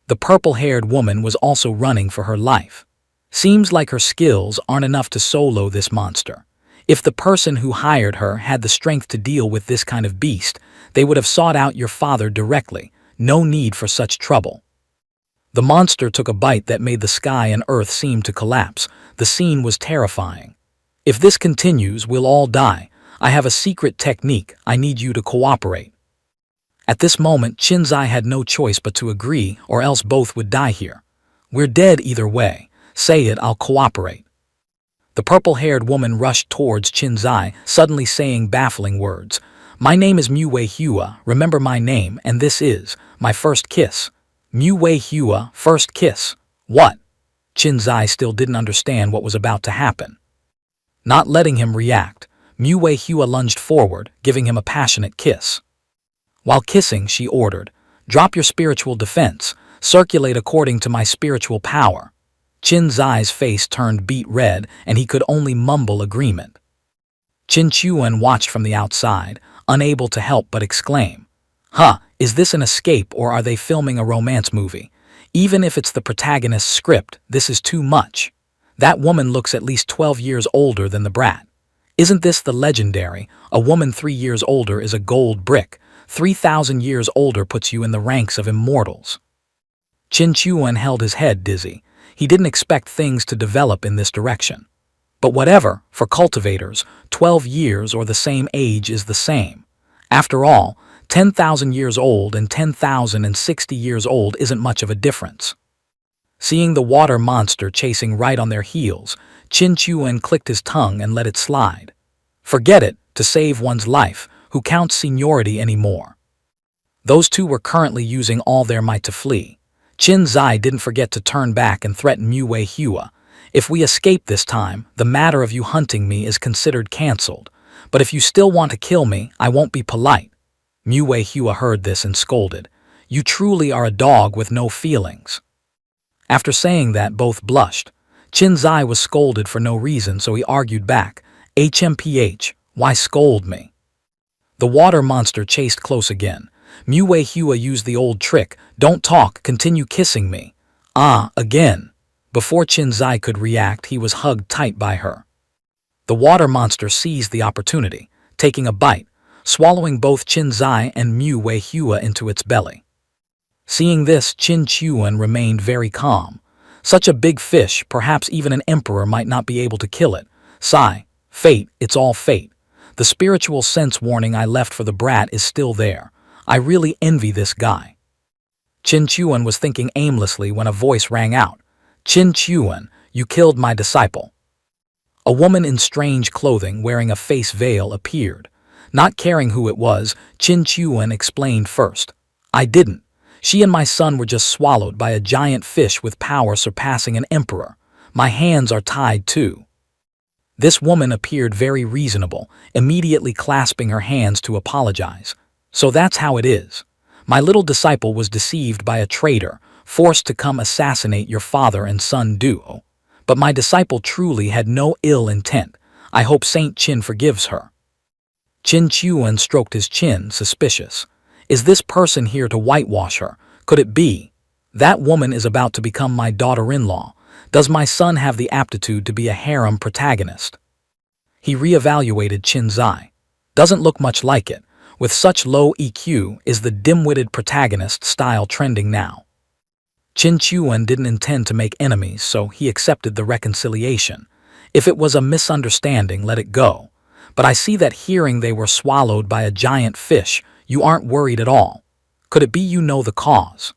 The purple-haired woman was also running for her life. Seems like her skills aren't enough to solo this monster. If the person who hired her had the strength to deal with this kind of beast, they would have sought out your father directly. No need for such trouble. The monster took a bite that made the sky and earth seem to collapse. The scene was terrifying. If this continues, we'll all die. I have a secret technique. I need you to cooperate. At this moment, Qinzai had no choice but to agree, or else both would die here. We're dead either way. Say it, I'll cooperate. The purple-haired woman rushed towards Qinzai, suddenly saying baffling words. My name is Mu Wei Hua, remember my name, and this is my first kiss. Mu Wei Hua, first kiss. What? Qinzai still didn't understand what was about to happen. Not letting him react, Mu Wei Hua lunged forward, giving him a passionate kiss. While kissing, she ordered, Drop your spiritual defense, circulate according to my spiritual power. Qinzai's face turned beet red, and he could only mumble agreement. Qin Chuan watched from the outside, unable to help but exclaim, is this an escape or are they filming a romance movie? Even if it's the protagonist's script, this is too much. That woman looks at least 12 years older than the brat. Isn't this the legendary, a woman 3 years older is a gold brick, 3,000 years older puts you in the ranks of immortals? Qin Chuan held his head dizzy. He didn't expect things to develop in this direction. But whatever, for cultivators, 12 years or the same age is the same. After all, 10,000 years old and 10,060 years old isn't much of a difference. Seeing the water monster chasing right on their heels, Qin Chuan clicked his tongue and let it slide. Forget it, to save one's life, who counts seniority anymore? Those two were currently using all their might to flee. Qinzai didn't forget to turn back and threaten Mu Wei Hua. If we escape this time, the matter of you hunting me is considered cancelled. But if you still want to kill me, I won't be polite. Mu Wei Hua heard this and scolded. You truly are a dog with no feelings. After saying that, both blushed. Qinzai was scolded for no reason, so he argued back. HMPH, why scold me? The water monster chased close again. Mu Wei Hua used the old trick, don't talk, continue kissing me. Again. Before Qinzai could react, he was hugged tight by her. The water monster seized the opportunity, taking a bite, swallowing both Qinzai and Mu Wei Hua into its belly. Seeing this, Qin Chuan remained very calm. Such a big fish, perhaps even an emperor might not be able to kill it. Sigh, fate, it's all fate. The spiritual sense warning I left for the brat is still there. I really envy this guy. Qin Chuan was thinking aimlessly when a voice rang out. Qin Chuan, you killed my disciple. A woman in strange clothing wearing a face veil appeared. Not caring who it was, Qin Chuan explained first. I didn't. She and my son were just swallowed by a giant fish with power surpassing an emperor. My hands are tied too. This woman appeared very reasonable, immediately clasping her hands to apologize. So that's how it is. My little disciple was deceived by a traitor, forced to come assassinate your father and son duo. But my disciple truly had no ill intent. I hope Saint Qin forgives her. Qin Chuan stroked his chin, suspicious. Is this person here to whitewash her? Could it be? That woman is about to become my daughter-in-law. Does my son have the aptitude to be a harem protagonist? He reevaluated Qin's eye. Doesn't look much like it. With such low EQ, is the dim-witted protagonist style trending now? Qin Chuan didn't intend to make enemies, so he accepted the reconciliation. If it was a misunderstanding, let it go. But I see that hearing they were swallowed by a giant fish, you aren't worried at all. Could it be you know the cause?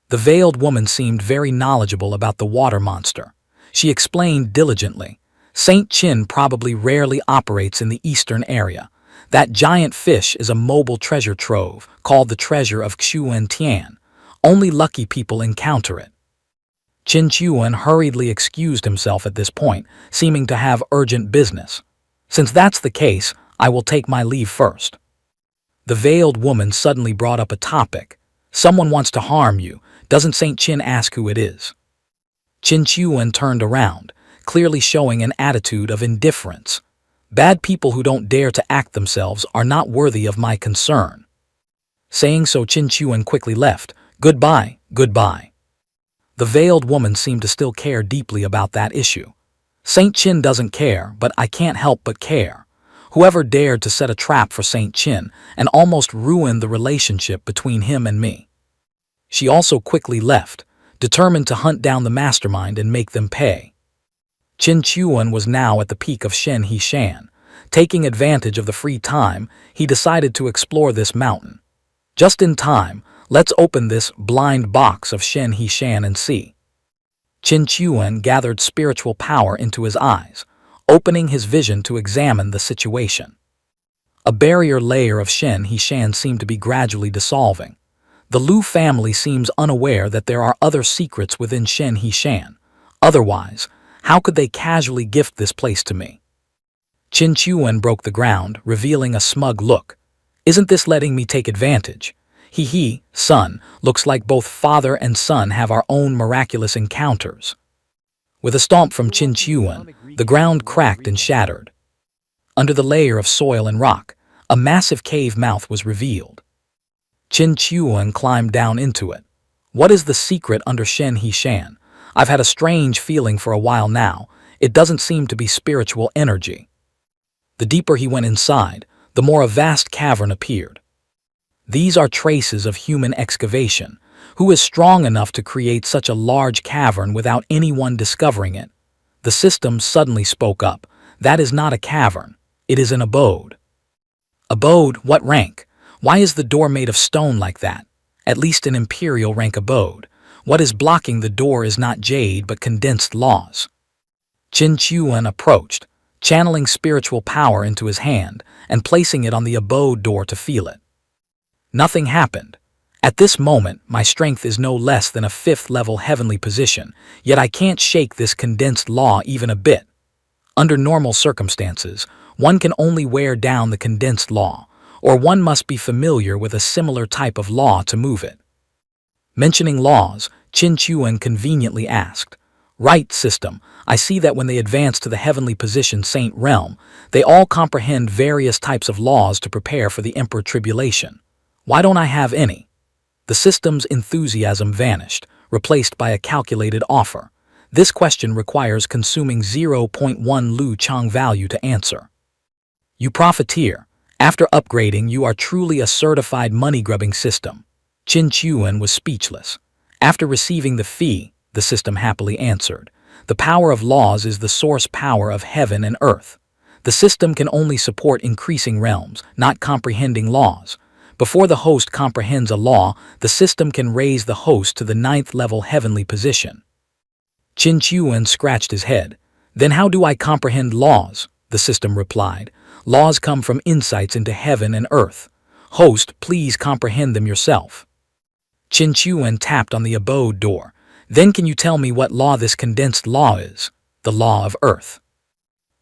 The veiled woman seemed very knowledgeable about the water monster. She explained diligently. Saint Qin probably rarely operates in the eastern area. That giant fish is a mobile treasure trove called the Treasure of Xuan Tian. Only lucky people encounter it. Qin Chuan hurriedly excused himself at this point, seeming to have urgent business. Since that's the case, I will take my leave first. The veiled woman suddenly brought up a topic. Someone wants to harm you. Doesn't Saint Qin ask who it is? Qin Chuan turned around, clearly showing an attitude of indifference. Bad people who don't dare to act themselves are not worthy of my concern. Saying so, Qin Chuan quickly left. Goodbye, goodbye. The veiled woman seemed to still care deeply about that issue. Saint Qin doesn't care, but I can't help but care. Whoever dared to set a trap for Saint Qin and almost ruin the relationship between him and me. She also quickly left, determined to hunt down the mastermind and make them pay. Qin Chuan was now at the peak of Shen Hishan. Taking advantage of the free time, he decided to explore this mountain. Just in time, let's open this blind box of Shen Hishan and see. Qin Chuan gathered spiritual power into his eyes, opening his vision to examine the situation. A barrier layer of Shen Hishan seemed to be gradually dissolving. The Lu family seems unaware that there are other secrets within Shen Hishan. Otherwise, how could they casually gift this place to me? Qin Chuan broke the ground, revealing a smug look. Isn't this letting me take advantage? Son, looks like both father and son have our own miraculous encounters. With a stomp from Qin Chuan, the ground cracked and shattered. Under the layer of soil and rock, a massive cave mouth was revealed. Qin Chuan climbed down into it. What is the secret under Shen Hishan? I've had a strange feeling for a while now. It doesn't seem to be spiritual energy. The deeper he went inside, the more a vast cavern appeared. These are traces of human excavation. Who is strong enough to create such a large cavern without anyone discovering it? The system suddenly spoke up. That is not a cavern. It is an abode. Abode? What rank? Why is the door made of stone like that? At least an imperial rank abode. What is blocking the door is not jade but condensed laws. Qin Chuan approached, channeling spiritual power into his hand and placing it on the abode door to feel it. Nothing happened. At this moment, my strength is no less than a 5th-level heavenly position, yet I can't shake this condensed law even a bit. Under normal circumstances, one can only wear down the condensed law, or one must be familiar with a similar type of law to move it. Mentioning laws, Qin Chuan conveniently asked, Right, system, I see that when they advance to the heavenly position Saint Realm, they all comprehend various types of laws to prepare for the Emperor Tribulation. Why don't I have any? The system's enthusiasm vanished, replaced by a calculated offer. This question requires consuming 0.1 Lu Chang value to answer. You profiteer. After upgrading, you are truly a certified money-grubbing system. Qin Chuan was speechless. After receiving the fee, the system happily answered, the power of laws is the source power of heaven and earth. The system can only support increasing realms, not comprehending laws. Before the host comprehends a law, the system can raise the host to the 9th-level heavenly position. Qin Chuan scratched his head. Then how do I comprehend laws? The system replied. Laws come from insights into heaven and earth. Host, please comprehend them yourself. Qin Chuan tapped on the abode door. Then can you tell me what law this condensed law is? The law of earth.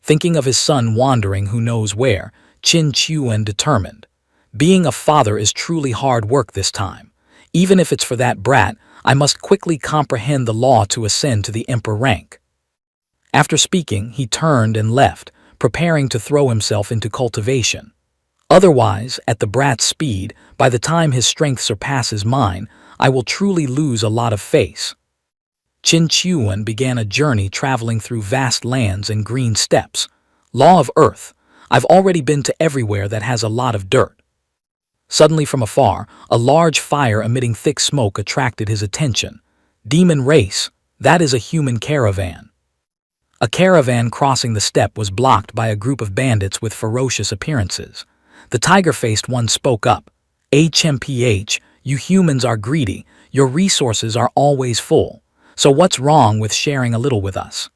Thinking of his son wandering who knows where, Qin Chuan determined. Being a father is truly hard work this time. Even if it's for that brat, I must quickly comprehend the law to ascend to the emperor rank. After speaking, he turned and left, preparing to throw himself into cultivation. Otherwise, at the brat's speed, by the time his strength surpasses mine, I will truly lose a lot of face. Qin Chuan began a journey traveling through vast lands and green steppes. Law of earth. I've already been to everywhere that has a lot of dirt. Suddenly from afar, a large fire emitting thick smoke attracted his attention. Demon race. That is a human caravan. A caravan crossing the steppe was blocked by a group of bandits with ferocious appearances. The tiger-faced one spoke up. HMPH, you humans are greedy. Your resources are always full. So what's wrong with sharing a little with us?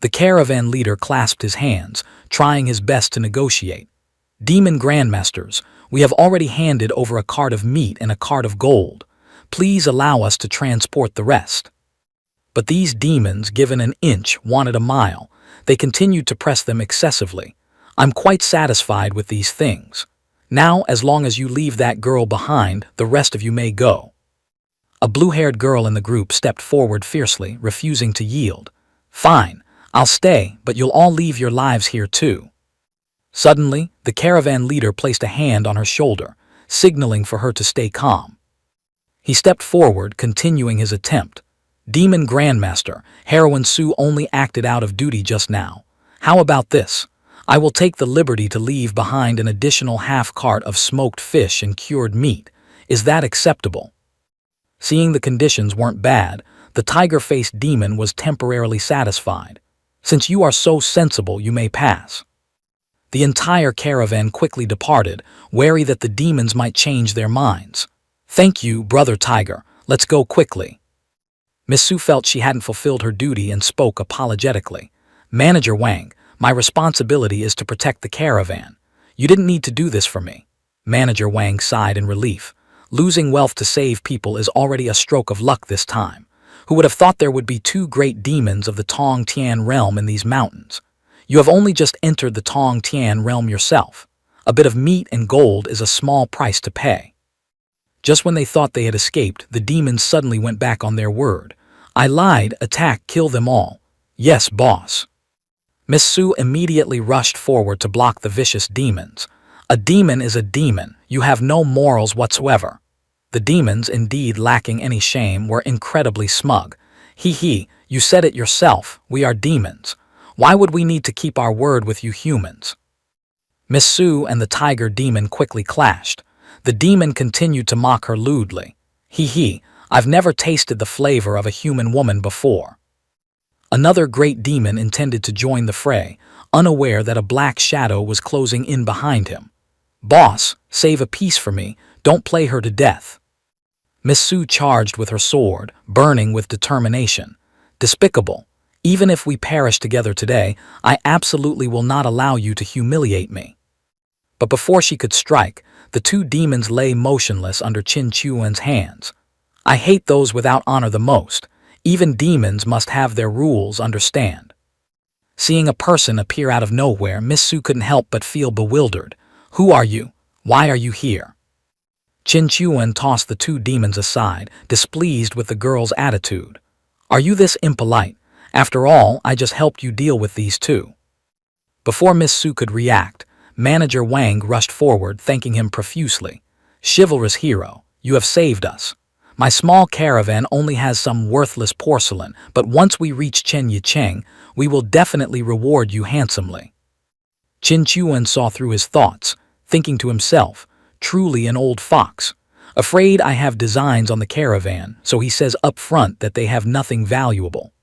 The caravan leader clasped his hands, trying his best to negotiate. Demon Grandmasters, we have already handed over a cart of meat and a cart of gold. Please allow us to transport the rest. But these demons, given an inch, wanted a mile. They continued to press them excessively. I'm quite satisfied with these things. Now, as long as you leave that girl behind, the rest of you may go. A blue-haired girl in the group stepped forward fiercely, refusing to yield. Fine, I'll stay, but you'll all leave your lives here too. Suddenly, the caravan leader placed a hand on her shoulder, signaling for her to stay calm. He stepped forward, continuing his attempt. Demon Grandmaster, Heroine Su only acted out of duty just now. How about this? I will take the liberty to leave behind an additional half-cart of smoked fish and cured meat. Is that acceptable? Seeing the conditions weren't bad, the tiger-faced demon was temporarily satisfied. Since you are so sensible, you may pass. The entire caravan quickly departed, wary that the demons might change their minds. Thank you, Brother Tiger. Let's go quickly. Miss Su felt she hadn't fulfilled her duty and spoke apologetically. Manager Wang, my responsibility is to protect the caravan. You didn't need to do this for me. Manager Wang sighed in relief. Losing wealth to save people is already a stroke of luck this time. Who would have thought there would be two great demons of the Tong Tian realm in these mountains? You have only just entered the Tong Tian realm yourself. A bit of meat and gold is a small price to pay. Just when they thought they had escaped, the demons suddenly went back on their word. I lied, attack, kill them all. Yes, boss. Miss Su immediately rushed forward to block the vicious demons. A demon is a demon. You have no morals whatsoever. The demons, indeed lacking any shame, were incredibly smug. He, you said it yourself, we are demons. Why would we need to keep our word with you humans? Miss Su and the tiger demon quickly clashed. The demon continued to mock her lewdly. I've never tasted the flavor of a human woman before. Another great demon intended to join the fray, unaware that a black shadow was closing in behind him. Boss, save a piece for me, don't play her to death. Miss Su charged with her sword, burning with determination. Despicable. Even if we perish together today, I absolutely will not allow you to humiliate me. But before she could strike, the two demons lay motionless under Qin Chuan's hands. I hate those without honor the most. Even demons must have their rules, understand. Seeing a person appear out of nowhere, Miss Su couldn't help but feel bewildered. Who are you? Why are you here? Qin Chuan tossed the two demons aside, displeased with the girl's attitude. Are you this impolite? After all, I just helped you deal with these two. Before Miss Su could react, Manager Wang rushed forward, thanking him profusely. Chivalrous hero, you have saved us. My small caravan only has some worthless porcelain, but once we reach Chen Yicheng, we will definitely reward you handsomely. Qin Chuan saw through his thoughts, thinking to himself, truly an old fox. Afraid I have designs on the caravan, so he says up front that they have nothing valuable.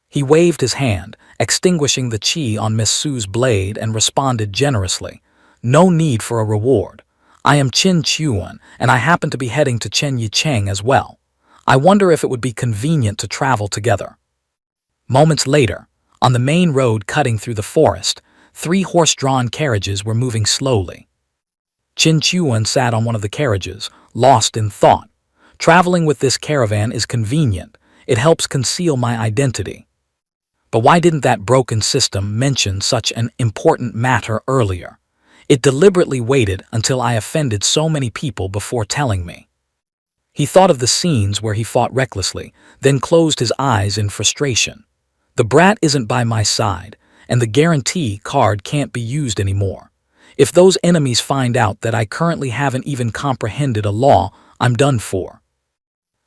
He waved his hand, extinguishing the qi on Miss Su's blade, and responded generously. No need for a reward. I am Qin Chuan, and I happen to be heading to Chen Yicheng as well. I wonder if it would be convenient to travel together. Moments later, on the main road cutting through the forest, 3 horse-drawn carriages were moving slowly. Qin Chuan sat on one of the carriages, lost in thought. Traveling with this caravan is convenient. It helps conceal my identity. But why didn't that broken system mention such an important matter earlier? It deliberately waited until I offended so many people before telling me. He thought of the scenes where he fought recklessly, then closed his eyes in frustration. The brat isn't by my side, and the guarantee card can't be used anymore. If those enemies find out that I currently haven't even comprehended a law, I'm done for.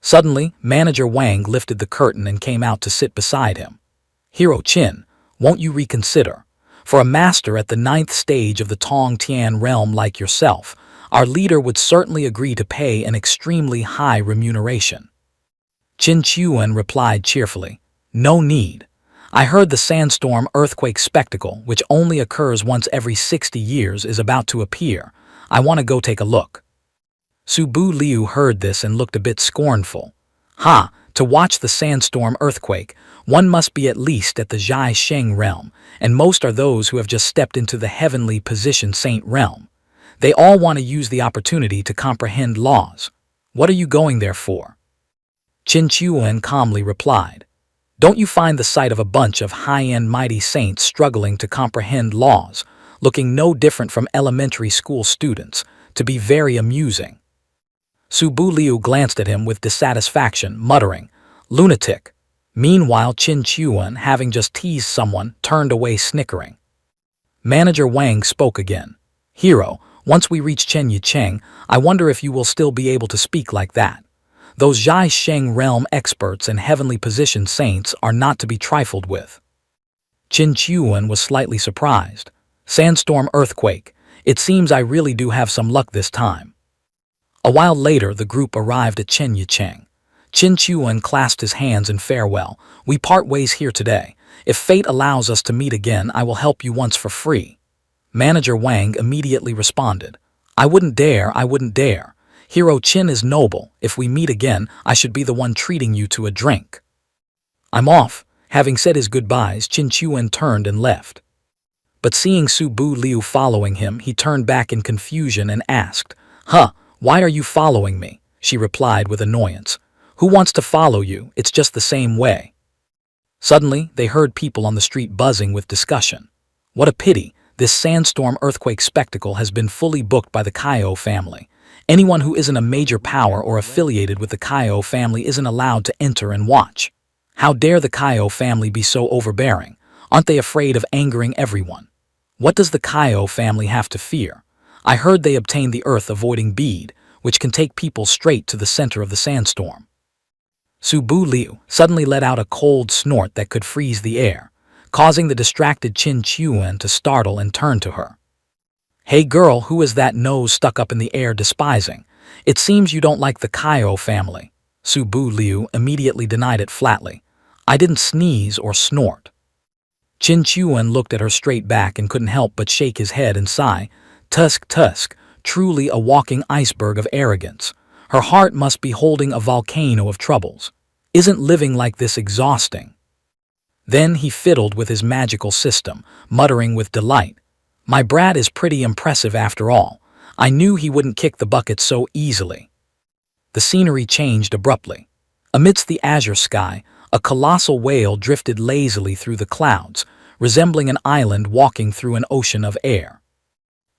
Suddenly, Manager Wang lifted the curtain and came out to sit beside him. Hero Qin, won't you reconsider? For a master at the 9th stage of the Tong Tian realm like yourself, our leader would certainly agree to pay an extremely high remuneration. Qin Chuan replied cheerfully, no need. I heard the sandstorm earthquake spectacle, which only occurs once every 60 years, is about to appear. I want to go take a look. Su Bu Liu heard this and looked a bit scornful. Ha, to watch the sandstorm earthquake, one must be at least at the Zhai Sheng realm, and most are those who have just stepped into the heavenly position saint realm. They all want to use the opportunity to comprehend laws. What are you going there for? Qin Chuan calmly replied, don't you find the sight of a bunch of high-end mighty saints struggling to comprehend laws, looking no different from elementary school students, to be very amusing? Su Bu Liu glanced at him with dissatisfaction, muttering, lunatic. Meanwhile, Qin Chuan, having just teased someone, turned away snickering. Manager Wang spoke again. Hero, once we reach Chen Yicheng, I wonder if you will still be able to speak like that. Those Zhai Sheng realm experts and heavenly position saints are not to be trifled with. Qin Chuan was slightly surprised. Sandstorm earthquake. It seems I really do have some luck this time. A while later, the group arrived at Chen Yicheng. Qin Chuan clasped his hands in farewell. We part ways here today. If fate allows us to meet again, I will help you once for free. Manager Wang immediately responded. I wouldn't dare. Hero Qin is noble. If we meet again, I should be the one treating you to a drink. I'm off. Having said his goodbyes, Qin Chuan turned and left. But seeing Su Bu Liu following him, he turned back in confusion and asked, why are you following me? She replied with annoyance. Who wants to follow you? It's just the same way. Suddenly, they heard people on the street buzzing with discussion. What a pity, this sandstorm earthquake spectacle has been fully booked by the Kaio family. Anyone who isn't a major power or affiliated with the Kaio family isn't allowed to enter and watch. How dare the Kaio family be so overbearing? Aren't they afraid of angering everyone? What does the Kaio family have to fear? I heard they obtained the earth-avoiding bead, which can take people straight to the center of the sandstorm. Su Bu Liu suddenly let out a cold snort that could freeze the air, causing the distracted Qin Chuan to startle and turn to her. Hey girl, who is that nose stuck up in the air despising? It seems you don't like the Kaio family. Su Bu Liu immediately denied it flatly. I didn't sneeze or snort. Qin Chuan looked at her straight back and couldn't help but shake his head and sigh. Tusk, truly a walking iceberg of arrogance. Her heart must be holding a volcano of troubles. Isn't living like this exhausting? Then he fiddled with his magical system, muttering with delight. My brat is pretty impressive after all. I knew he wouldn't kick the bucket so easily. The scenery changed abruptly. Amidst the azure sky, a colossal whale drifted lazily through the clouds, resembling an island walking through an ocean of air.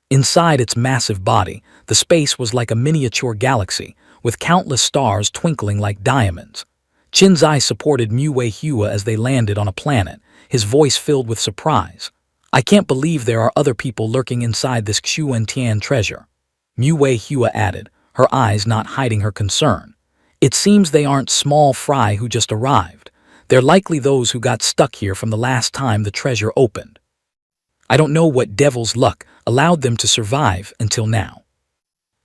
Inside its massive body, the space was like a miniature galaxy, with countless stars twinkling like diamonds. Qin's eye supported Mu Wei Hua as they landed on a planet, his voice filled with surprise. I can't believe there are other people lurking inside this Xuan Tian treasure. Mu Wei Hua added, her eyes not hiding her concern. It seems they aren't small fry who just arrived. They're likely those who got stuck here from the last time the treasure opened. I don't know what devil's luck allowed them to survive until now.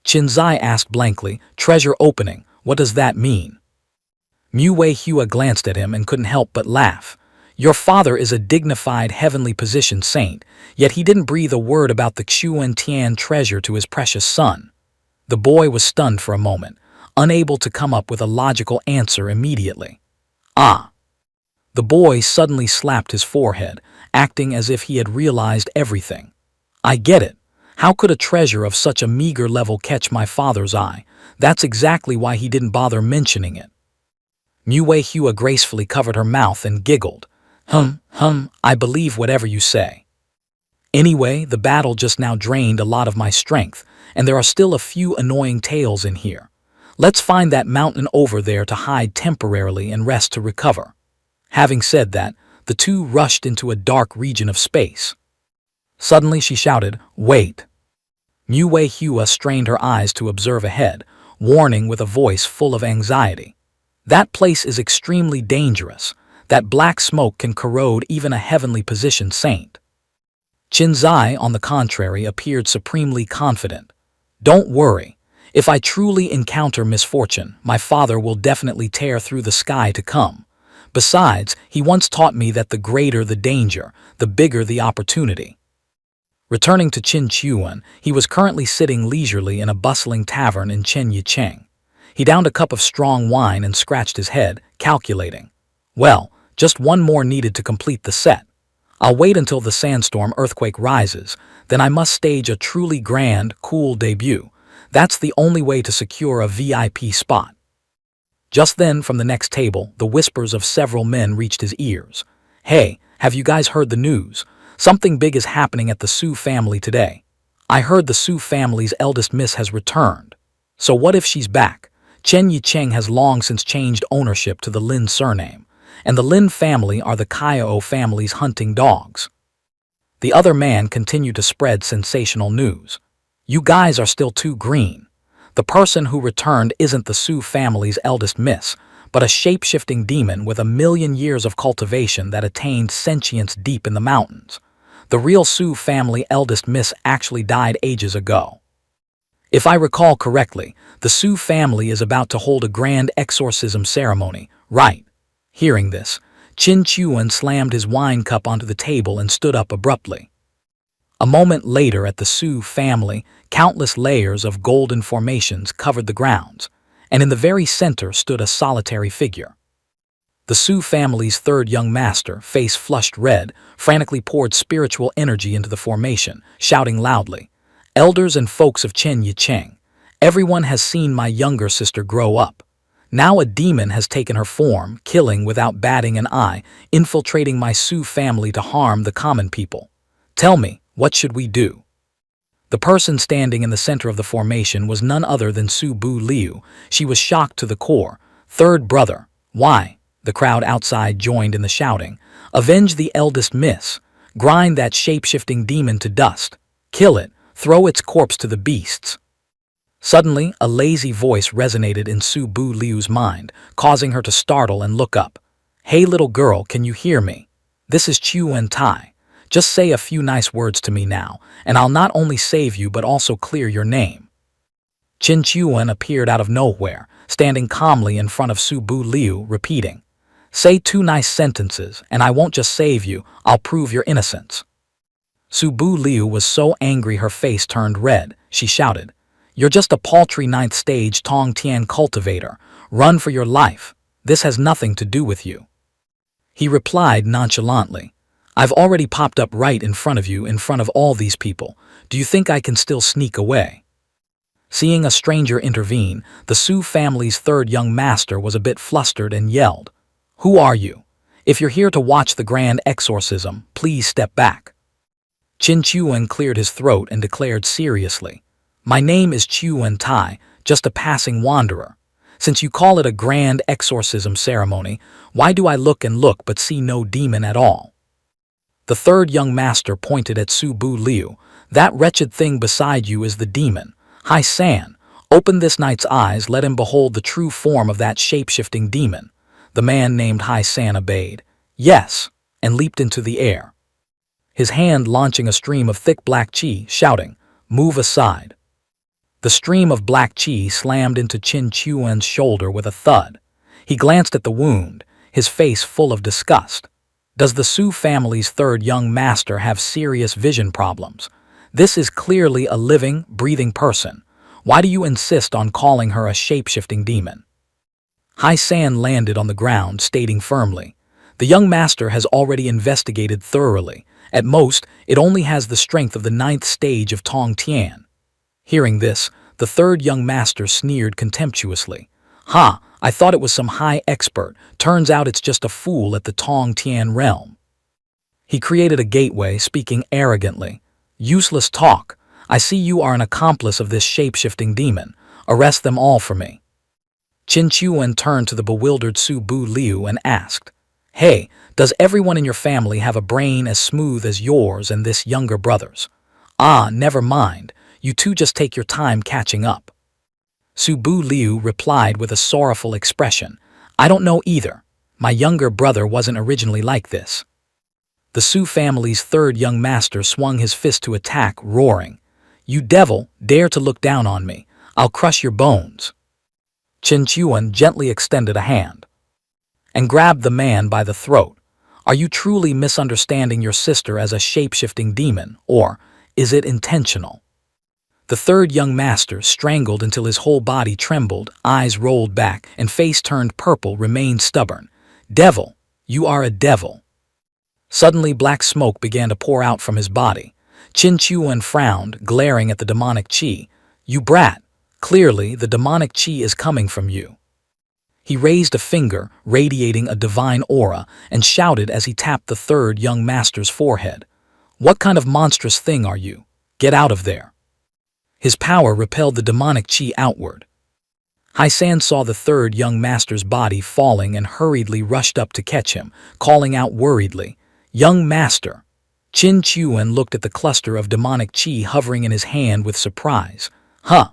Qin Zai asked blankly, treasure opening, what does that mean? Mu Wei Hua glanced at him and couldn't help but laugh. Your father is a dignified heavenly positioned saint, yet he didn't breathe a word about the Xuan Tian treasure to his precious son. The boy was stunned for a moment, unable to come up with a logical answer immediately. Ah! The boy suddenly slapped his forehead, acting as if he had realized everything. I get it. How could a treasure of such a meager level catch my father's eye? That's exactly why he didn't bother mentioning it. Mu Weihua gracefully covered her mouth and giggled. I believe whatever you say. Anyway, the battle just now drained a lot of my strength, and there are still a few annoying tales in here. Let's find that mountain over there to hide temporarily and rest to recover. Having said that, the two rushed into a dark region of space. Suddenly she shouted, "Wait!" Mu Weihua strained her eyes to observe ahead, warning with a voice full of anxiety. That place is extremely dangerous. That black smoke can corrode even a heavenly positioned saint. Qin Zai, on the contrary, appeared supremely confident. Don't worry. If I truly encounter misfortune, my father will definitely tear through the sky to come. Besides, he once taught me that the greater the danger, the bigger the opportunity. Returning to Qin Chuan, he was currently sitting leisurely in a bustling tavern in Chenyicheng. He downed a cup of strong wine and scratched his head, calculating. Well, just one more needed to complete the set. I'll wait until the sandstorm earthquake rises, then I must stage a truly grand, cool debut. That's the only way to secure a VIP spot. Just then, from the next table, the whispers of several men reached his ears. Hey, have you guys heard the news? Something big is happening at the Su family today. I heard the Su family's eldest miss has returned. So what if she's back? Chen Yicheng has long since changed ownership to the Lin surname, and the Lin family are the Kaiao family's hunting dogs. The other man continued to spread sensational news. You guys are still too green. The person who returned isn't the Su family's eldest miss, but a shape-shifting demon with 1,000,000 years of cultivation that attained sentience deep in the mountains. The real Su family eldest miss actually died ages ago. If I recall correctly, the Su family is about to hold a grand exorcism ceremony, right? Hearing this, Qin Chuan slammed his wine cup onto the table and stood up abruptly. A moment later at the Su family, countless layers of golden formations covered the grounds, and in the very center stood a solitary figure. The Su family's third young master, face flushed red, frantically poured spiritual energy into the formation, shouting loudly, "Elders and folks of Chen Yicheng, everyone has seen my younger sister grow up. Now a demon has taken her form, killing without batting an eye, infiltrating my Su family to harm the common people. Tell me, what should we do?" The person standing in the center of the formation was none other than Su Bu Liu. She was shocked to the core. "Third brother, why?" The crowd outside joined in the shouting. "Avenge the eldest miss. Grind that shape-shifting demon to dust. Kill it. Throw its corpse to the beasts." Suddenly, a lazy voice resonated in Su Bu Liu's mind, causing her to startle and look up. "Hey little girl, can you hear me? This is Chu Wentai. Just say a few nice words to me now, and I'll not only save you but also clear your name." Qin Chuan appeared out of nowhere, standing calmly in front of Su Bu Liu, repeating, "Say 2 nice sentences, and I won't just save you, I'll prove your innocence." Su Bu Liu was so angry her face turned red. She shouted, "You're just a paltry 9th stage Tong Tian cultivator. Run for your life. This has nothing to do with you." He replied nonchalantly, "I've already popped up right in front of you in front of all these people. Do you think I can still sneak away?" Seeing a stranger intervene, the Su family's third young master was a bit flustered and yelled, "Who are you? If you're here to watch the grand exorcism, please step back." Qin Chuan cleared his throat and declared seriously, "My name is Chu Wentai, just a passing wanderer. Since you call it a grand exorcism ceremony, why do I look and look but see no demon at all?" The third young master pointed at Su Bu Liu. "That wretched thing beside you is the demon. Hai San, open this knight's eyes, let him behold the true form of that shape-shifting demon." The man named Hai San obeyed, "Yes," and leaped into the air, his hand launching a stream of thick black qi, shouting, "Move aside." The stream of black qi slammed into Qin Chuan's shoulder with a thud. He glanced at the wound, his face full of disgust. Does the Su family's third young master have serious vision problems? This is clearly a living, breathing person. Why do you insist on calling her a shape-shifting demon? Hai San landed on the ground, stating firmly, The young master has already investigated thoroughly. At most, it only has the strength of the 9th stage of Tong Tian. Hearing this, the third young master sneered contemptuously. Ha, I thought it was some high expert. Turns out it's just a fool at the Tong Tian realm. He created a gateway, speaking arrogantly. Useless talk. I see you are an accomplice of this shape-shifting demon. Arrest them all for me. Qin Chuan turned to the bewildered Su Bu Liu and asked, Hey, does everyone in your family have a brain as smooth as yours and this younger brother's? Ah, never mind. You two just take your time catching up. Su Bu Liu replied with a sorrowful expression. I don't know either. My younger brother wasn't originally like this. The Su family's third young master swung his fist to attack, roaring, You devil, dare to look down on me. I'll crush your bones. Qin Chuan gently extended a hand and grabbed the man by the throat. Are you truly misunderstanding your sister as a shape-shifting demon, or is it intentional? The third young master, strangled until his whole body trembled, eyes rolled back, and face turned purple, remained stubborn. Devil, you are a devil. Suddenly black smoke began to pour out from his body. Qin Chuan frowned, glaring at the demonic qi. You brat, clearly the demonic qi is coming from you. He raised a finger, radiating a divine aura, and shouted as he tapped the third young master's forehead. What kind of monstrous thing are you? Get out of there. His power repelled the demonic qi outward. Hai San saw the third young master's body falling and hurriedly rushed up to catch him, calling out worriedly, Young master! Qin Chuan looked at the cluster of demonic qi hovering in his hand with surprise. Huh!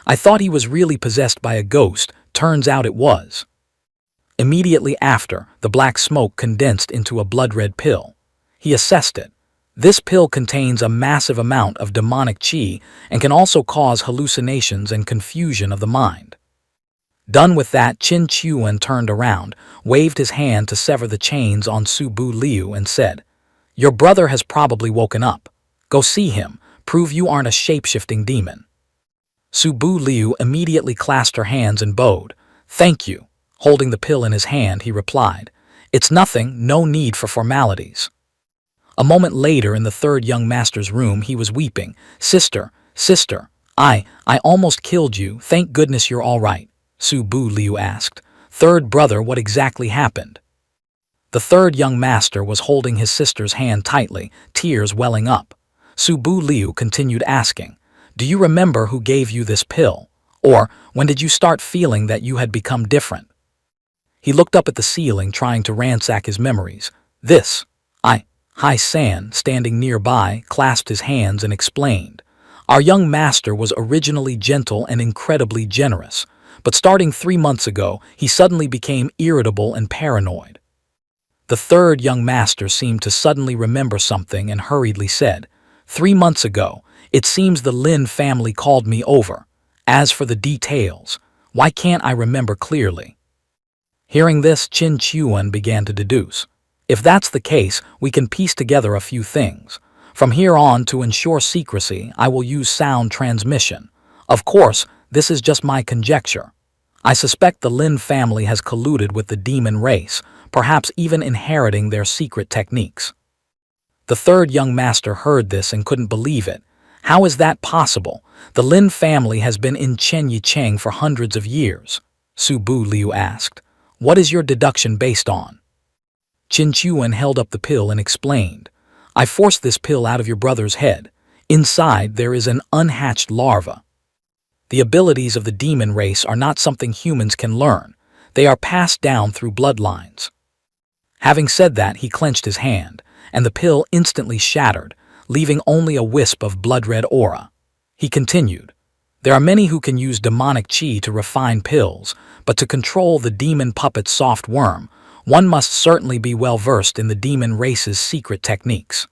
I thought he was really possessed by a ghost, turns out it was. Immediately after, the black smoke condensed into a blood-red pill. He assessed it. This pill contains a massive amount of demonic qi and can also cause hallucinations and confusion of the mind. Done with that, Qin Chuan turned around, waved his hand to sever the chains on Su Bu Liu and said, Your brother has probably woken up. Go see him, prove you aren't a shape-shifting demon. Su Bu Liu immediately clasped her hands and bowed. Thank you. Holding the pill in his hand, he replied, It's nothing, no need for formalities. A moment later, in the third young master's room, he was weeping. Sister, I almost killed you. Thank goodness you're all right. Su Bu Liu asked. Third brother, what exactly happened? The third young master was holding his sister's hand tightly, tears welling up. Su Bu Liu continued asking, Do you remember who gave you this pill? Or when did you start feeling that you had become different? He looked up at the ceiling, trying to ransack his memories. Hai San, standing nearby, clasped his hands and explained. Our young master was originally gentle and incredibly generous, but starting 3 months ago, he suddenly became irritable and paranoid. The third young master seemed to suddenly remember something and hurriedly said, 3 months ago, it seems the Lin family called me over. As for the details, why can't I remember clearly? Hearing this, Qin Chuan began to deduce. If that's the case, we can piece together a few things. From here on, to ensure secrecy, I will use sound transmission. Of course, this is just my conjecture. I suspect the Lin family has colluded with the demon race, perhaps even inheriting their secret techniques. The third young master heard this and couldn't believe it. How is that possible? The Lin family has been in Chen Yicheng for hundreds of years. Su Bu Liu asked. What is your deduction based on? Qin Chuan held up the pill and explained. I forced this pill out of your brother's head. Inside there is an unhatched larva. The abilities of the demon race are not something humans can learn. They are passed down through bloodlines. Having said that, he clenched his hand, and the pill instantly shattered, leaving only a wisp of blood-red aura. He continued, There are many who can use demonic qi to refine pills, but to control the demon puppet's soft worm, one must certainly be well-versed in the demon race's secret techniques.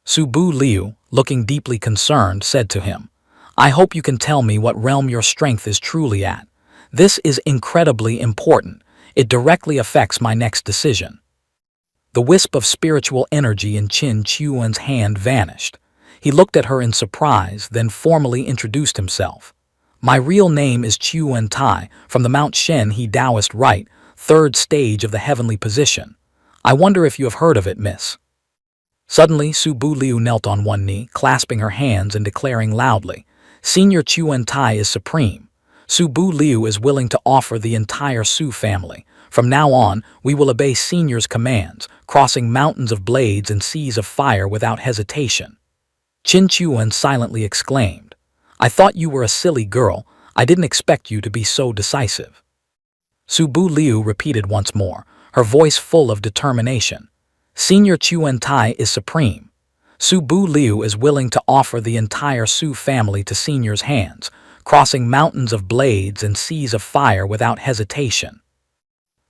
Su Bu Liu, looking deeply concerned, said to him, I hope you can tell me what realm your strength is truly at. This is incredibly important. It directly affects my next decision. The wisp of spiritual energy in Qin Chuan's hand vanished. He looked at her in surprise, then formally introduced himself. My real name is Chuan Tai, from the Mount Shen He Taoist Rite, 3rd stage of the heavenly position. I wonder if you have heard of it, miss. Suddenly, Su Bu Liu knelt on one knee, clasping her hands and declaring loudly, Senior Chuan Tai is supreme. Su Bu Liu is willing to offer the entire Su family. From now on, we will obey Senior's commands, crossing mountains of blades and seas of fire without hesitation. Qin Chuan silently exclaimed, I thought you were a silly girl. I didn't expect you to be so decisive. Su Bu Liu repeated once more, her voice full of determination. Senior Chuan Tai is supreme. Su Bu Liu is willing to offer the entire Su family to Senior's hands, crossing mountains of blades and seas of fire without hesitation.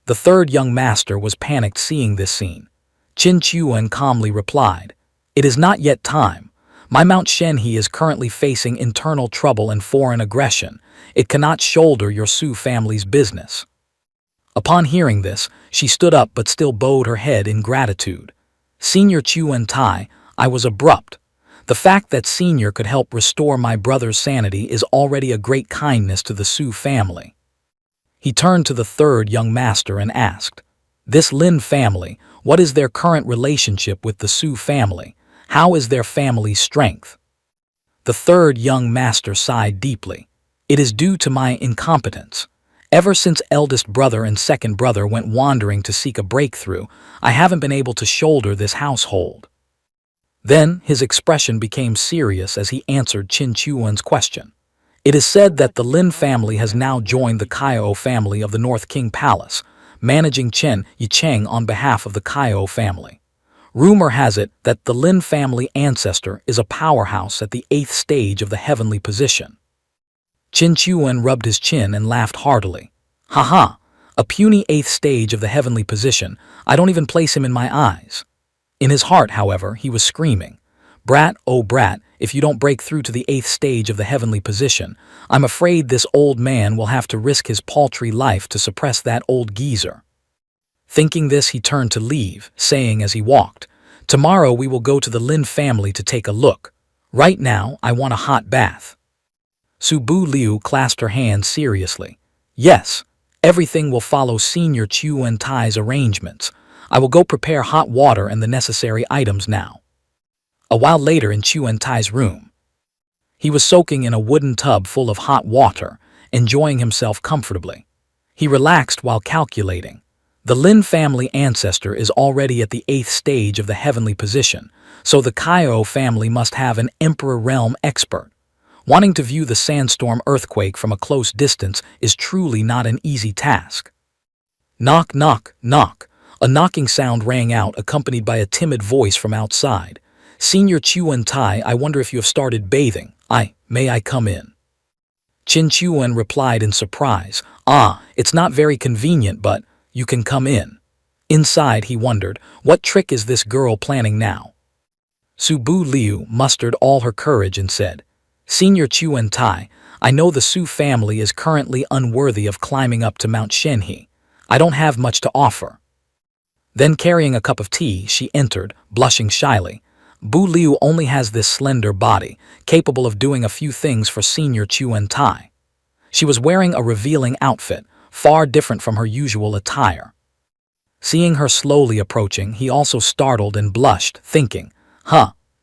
The third young master was panicked seeing this scene. Qin Chuan calmly replied, It is not yet time. My Mount Shenhe is currently facing internal trouble and foreign aggression. It cannot shoulder your Su family's business. Upon hearing this, she stood up but still bowed her head in gratitude. Senior Chuan Tai, I was abrupt. The fact that Senior could help restore my brother's sanity is already a great kindness to the Su family. He turned to the third young master and asked, This Lin family, what is their current relationship with the Su family? How is their family's strength? The third young master sighed deeply. It is due to my incompetence. Ever since eldest brother and second brother went wandering to seek a breakthrough, I haven't been able to shoulder this household. Then his expression became serious as he answered Qin Chuan's question. It is said that the Lin family has now joined the Kaio family of the North King Palace, managing Chen Yicheng on behalf of the Kaio family. Rumor has it that the Lin family ancestor is a powerhouse at the 8th stage of the heavenly position. Qin Chuan rubbed his chin and laughed heartily. Haha, a puny 8th stage of the heavenly position. I don't even place him in my eyes. In his heart, however, he was screaming, Brat, oh brat, if you don't break through to the 8th stage of the heavenly position, I'm afraid this old man will have to risk his paltry life to suppress that old geezer. Thinking this, he turned to leave, saying as he walked, Tomorrow we will go to the Lin family to take a look. Right now, I want a hot bath. Su Bu Liu clasped her hands seriously. Yes, everything will follow Senior Chuan Tai's arrangements. I will go prepare hot water and the necessary items now. A while later in Chuan Tai's room, he was soaking in a wooden tub full of hot water, enjoying himself comfortably. He relaxed while calculating. The Lin family ancestor is already at the 8th stage of the heavenly position, so the Kaio family must have an Emperor Realm expert. Wanting to view the sandstorm earthquake from a close distance is truly not an easy task. Knock, knock, knock. A knocking sound rang out, accompanied by a timid voice from outside. Senior Chuan Tai, I wonder if you have started bathing. May I come in? Qin Chuan replied in surprise. It's not very convenient, but you can come in. Inside, he wondered, what trick is this girl planning now? Su Bu Liu mustered all her courage and said, Senior Chuan Tai, I know the Su family is currently unworthy of climbing up to Mount Shenhe. I don't have much to offer. Then carrying a cup of tea, she entered, blushing shyly. Bu Liu only has this slender body, capable of doing a few things for Senior Chuan Tai. She was wearing a revealing outfit, far different from her usual attire. Seeing her slowly approaching, he also startled and blushed, thinking,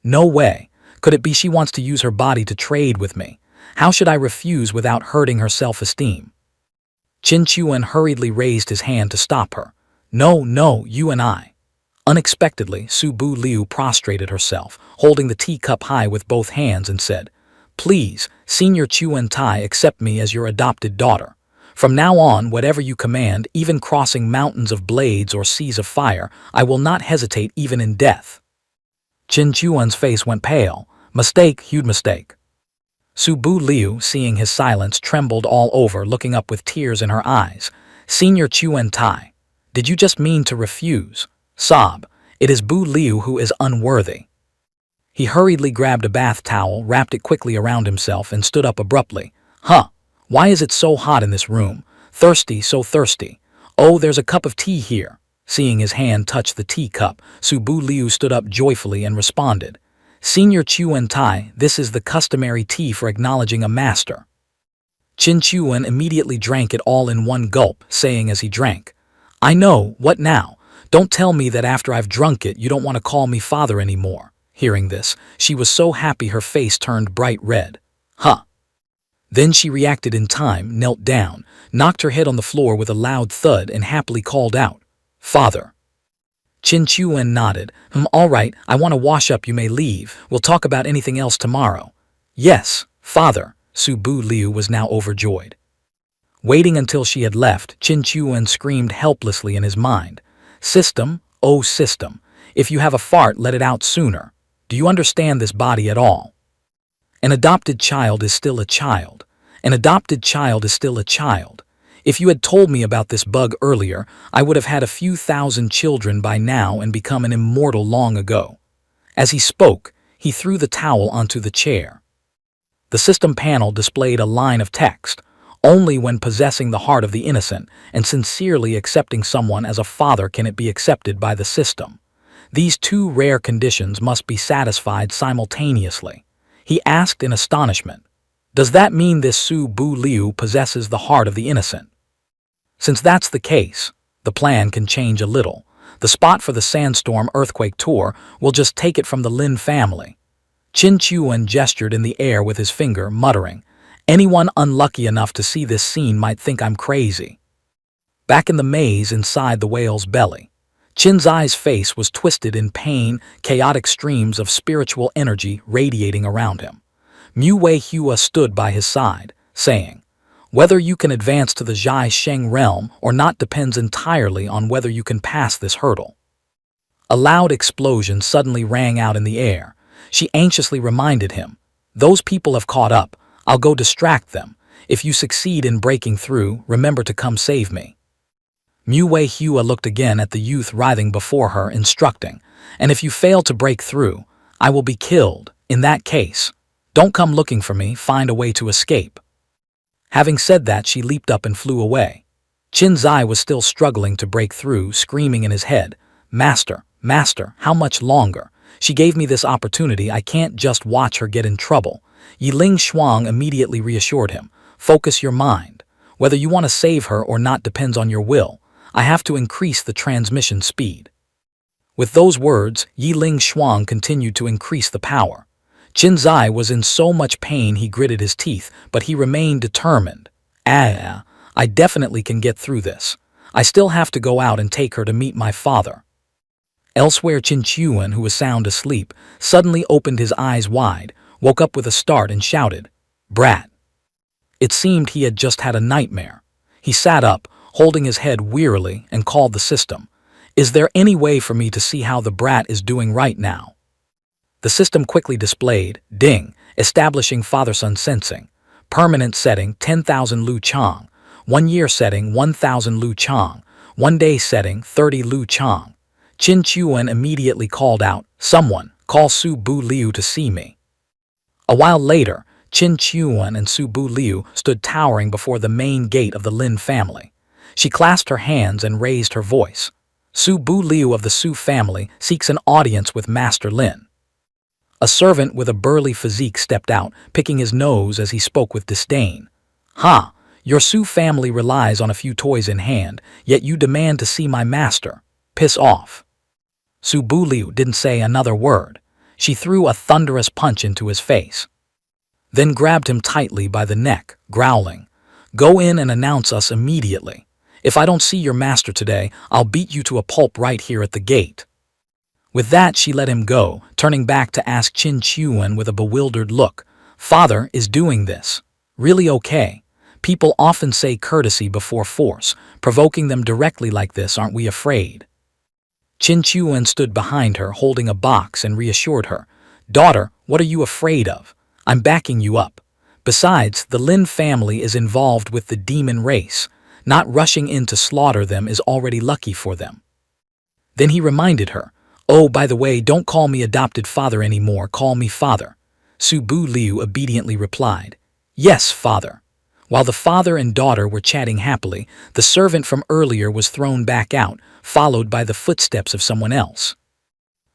no way. Could it be she wants to use her body to trade with me? How should I refuse without hurting her self-esteem? Qin Chuan hurriedly raised his hand to stop her. No, you and I. Unexpectedly, Su Bu Liu prostrated herself, holding the teacup high with both hands and said, Please, Senior Chuan Tai, accept me as your adopted daughter. From now on, whatever you command, even crossing mountains of blades or seas of fire, I will not hesitate even in death. Qin Chuan's face went pale. Huge mistake. Su Bu Liu, seeing his silence, trembled all over, looking up with tears in her eyes. Senior Chuan Tai, did you just mean to refuse? Sob, it is Bu Liu who is unworthy. He hurriedly grabbed a bath towel, wrapped it quickly around himself, and stood up abruptly. Why is it so hot in this room? Thirsty, so thirsty. Oh, there's a cup of tea here. Seeing his hand touch the teacup, Su Bu Liu stood up joyfully and responded, Senior Chuan Tai, this is the customary tea for acknowledging a master. Qin Chuan immediately drank it all in one gulp, saying as he drank, I know, what now? Don't tell me that after I've drunk it you don't want to call me father anymore." Hearing this, she was so happy her face turned bright red. Huh. Then she reacted in time, knelt down, knocked her head on the floor with a loud thud and happily called out, "Father." Qin Chuan nodded. All right, I want to wash up, you may leave. We'll talk about anything else tomorrow." "Yes, father." Su Bu Liu was now overjoyed. Waiting until she had left, Qin Chuan screamed helplessly in his mind, "System, oh system, if you have a fart, let it out sooner. Do you understand this body at all? An adopted child is still a child. An adopted child is still a child. If you had told me about this bug earlier, I would have had a few thousand children by now and become an immortal long ago." As he spoke, he threw the towel onto the chair. The system panel displayed a line of text, "Only when possessing the heart of the innocent and sincerely accepting someone as a father can it be accepted by the system. These two rare conditions must be satisfied simultaneously." He asked in astonishment, "Does that mean this Su Bu Liu possesses the heart of the innocent?" Since that's the case, the plan can change a little. The spot for the Sandstorm Earthquake Tour will just take it from the Lin family. Qin Chuan gestured in the air with his finger, muttering, "Anyone unlucky enough to see this scene might think I'm crazy." Back in the maze inside the whale's belly, Qin Zai's face was twisted in pain, chaotic streams of spiritual energy radiating around him. Mu Wei Hua stood by his side, saying, "Whether you can advance to the Zhai Sheng realm or not depends entirely on whether you can pass this hurdle." A loud explosion suddenly rang out in the air. She anxiously reminded him, "Those people have caught up. I'll go distract them. If you succeed in breaking through, remember to come save me." Mu Wei Hua looked again at the youth writhing before her, instructing, "And if you fail to break through, I will be killed. In that case, don't come looking for me, find a way to escape." Having said that, she leaped up and flew away. Qin Zai was still struggling to break through, screaming in his head, "Master, master, how much longer? She gave me this opportunity, I can't just watch her get in trouble." Yiling Shuang immediately reassured him, "Focus your mind. Whether you want to save her or not depends on your will. I have to increase the transmission speed." With those words, Yiling Shuang continued to increase the power. Qin Zai was in so much pain he gritted his teeth, but he remained determined. I definitely can get through this. I still have to go out and take her to meet my father." Elsewhere, Qin Chuan, who was sound asleep, suddenly opened his eyes wide, woke up with a start and shouted, "Brat!" It seemed he had just had a nightmare. He sat up, holding his head wearily, and called the system. "Is there any way for me to see how the brat is doing right now?" The system quickly displayed, "Ding, establishing father-son sensing. Permanent setting 10,000 Lu Chang. 1 year setting 1,000 Lu Chang. 1 day setting 30 Lu Chang." Qin Chuan immediately called out, "Someone, call Su Bu Liu to see me." A while later, Qin Chuan and Su Bu Liu stood towering before the main gate of the Lin family. She clasped her hands and raised her voice. "Su Bu Liu of the Su family seeks an audience with Master Lin." A servant with a burly physique stepped out, picking his nose as he spoke with disdain. "Ha! Your Su family relies on a few toys in hand, yet you demand to see my master. Piss off." Su Bu Liu didn't say another word. She threw a thunderous punch into his face, then grabbed him tightly by the neck, growling, "Go in and announce us immediately. If I don't see your master today, I'll beat you to a pulp right here at the gate." With that, she let him go, turning back to ask Qin Chuan with a bewildered look, "Father is doing this really okay? People often say courtesy before force. Provoking them directly like this, aren't we afraid?" Qin Chuan stood behind her, holding a box, and reassured her, "Daughter, what are you afraid of? I'm backing you up. Besides, the Lin family is involved with the demon race. Not rushing in to slaughter them is already lucky for them." Then he reminded her, "Oh, by the way, don't call me adopted father anymore, call me father." Su Bu Liu obediently replied, "Yes, father." While the father and daughter were chatting happily, the servant from earlier was thrown back out, followed by the footsteps of someone else.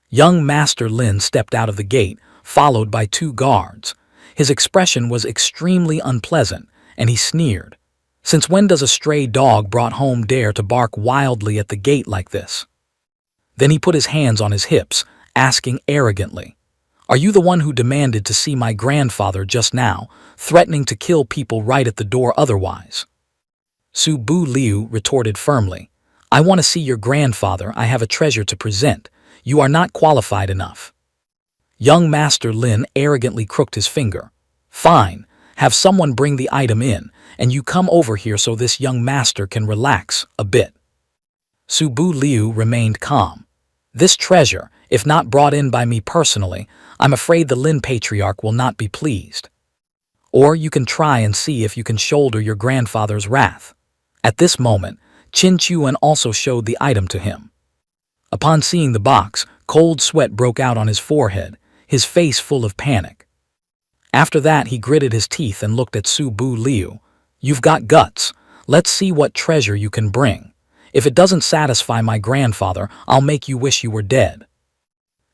Young Master Lin stepped out of the gate, followed by 2 guards. His expression was extremely unpleasant, and he sneered, "Since when does a stray dog brought home dare to bark wildly at the gate like this?" Then he put his hands on his hips, asking arrogantly, "Are you the one who demanded to see my grandfather just now, threatening to kill people right at the door otherwise?" Su Bu Liu retorted firmly, "I want to see your grandfather. I have a treasure to present. You are not qualified enough." Young Master Lin arrogantly crooked his finger. "Fine, have someone bring the item in, and you come over here so this young master can relax a bit." Su Bu Liu remained calm. "This treasure, if not brought in by me personally, I'm afraid the Lin Patriarch will not be pleased. Or you can try and see if you can shoulder your grandfather's wrath." At this moment, Qin Chuan also showed the item to him. Upon seeing the box, cold sweat broke out on his forehead, his face full of panic. After that, he gritted his teeth and looked at Su Bu Liu. "You've got guts. Let's see what treasure you can bring. If it doesn't satisfy my grandfather, I'll make you wish you were dead."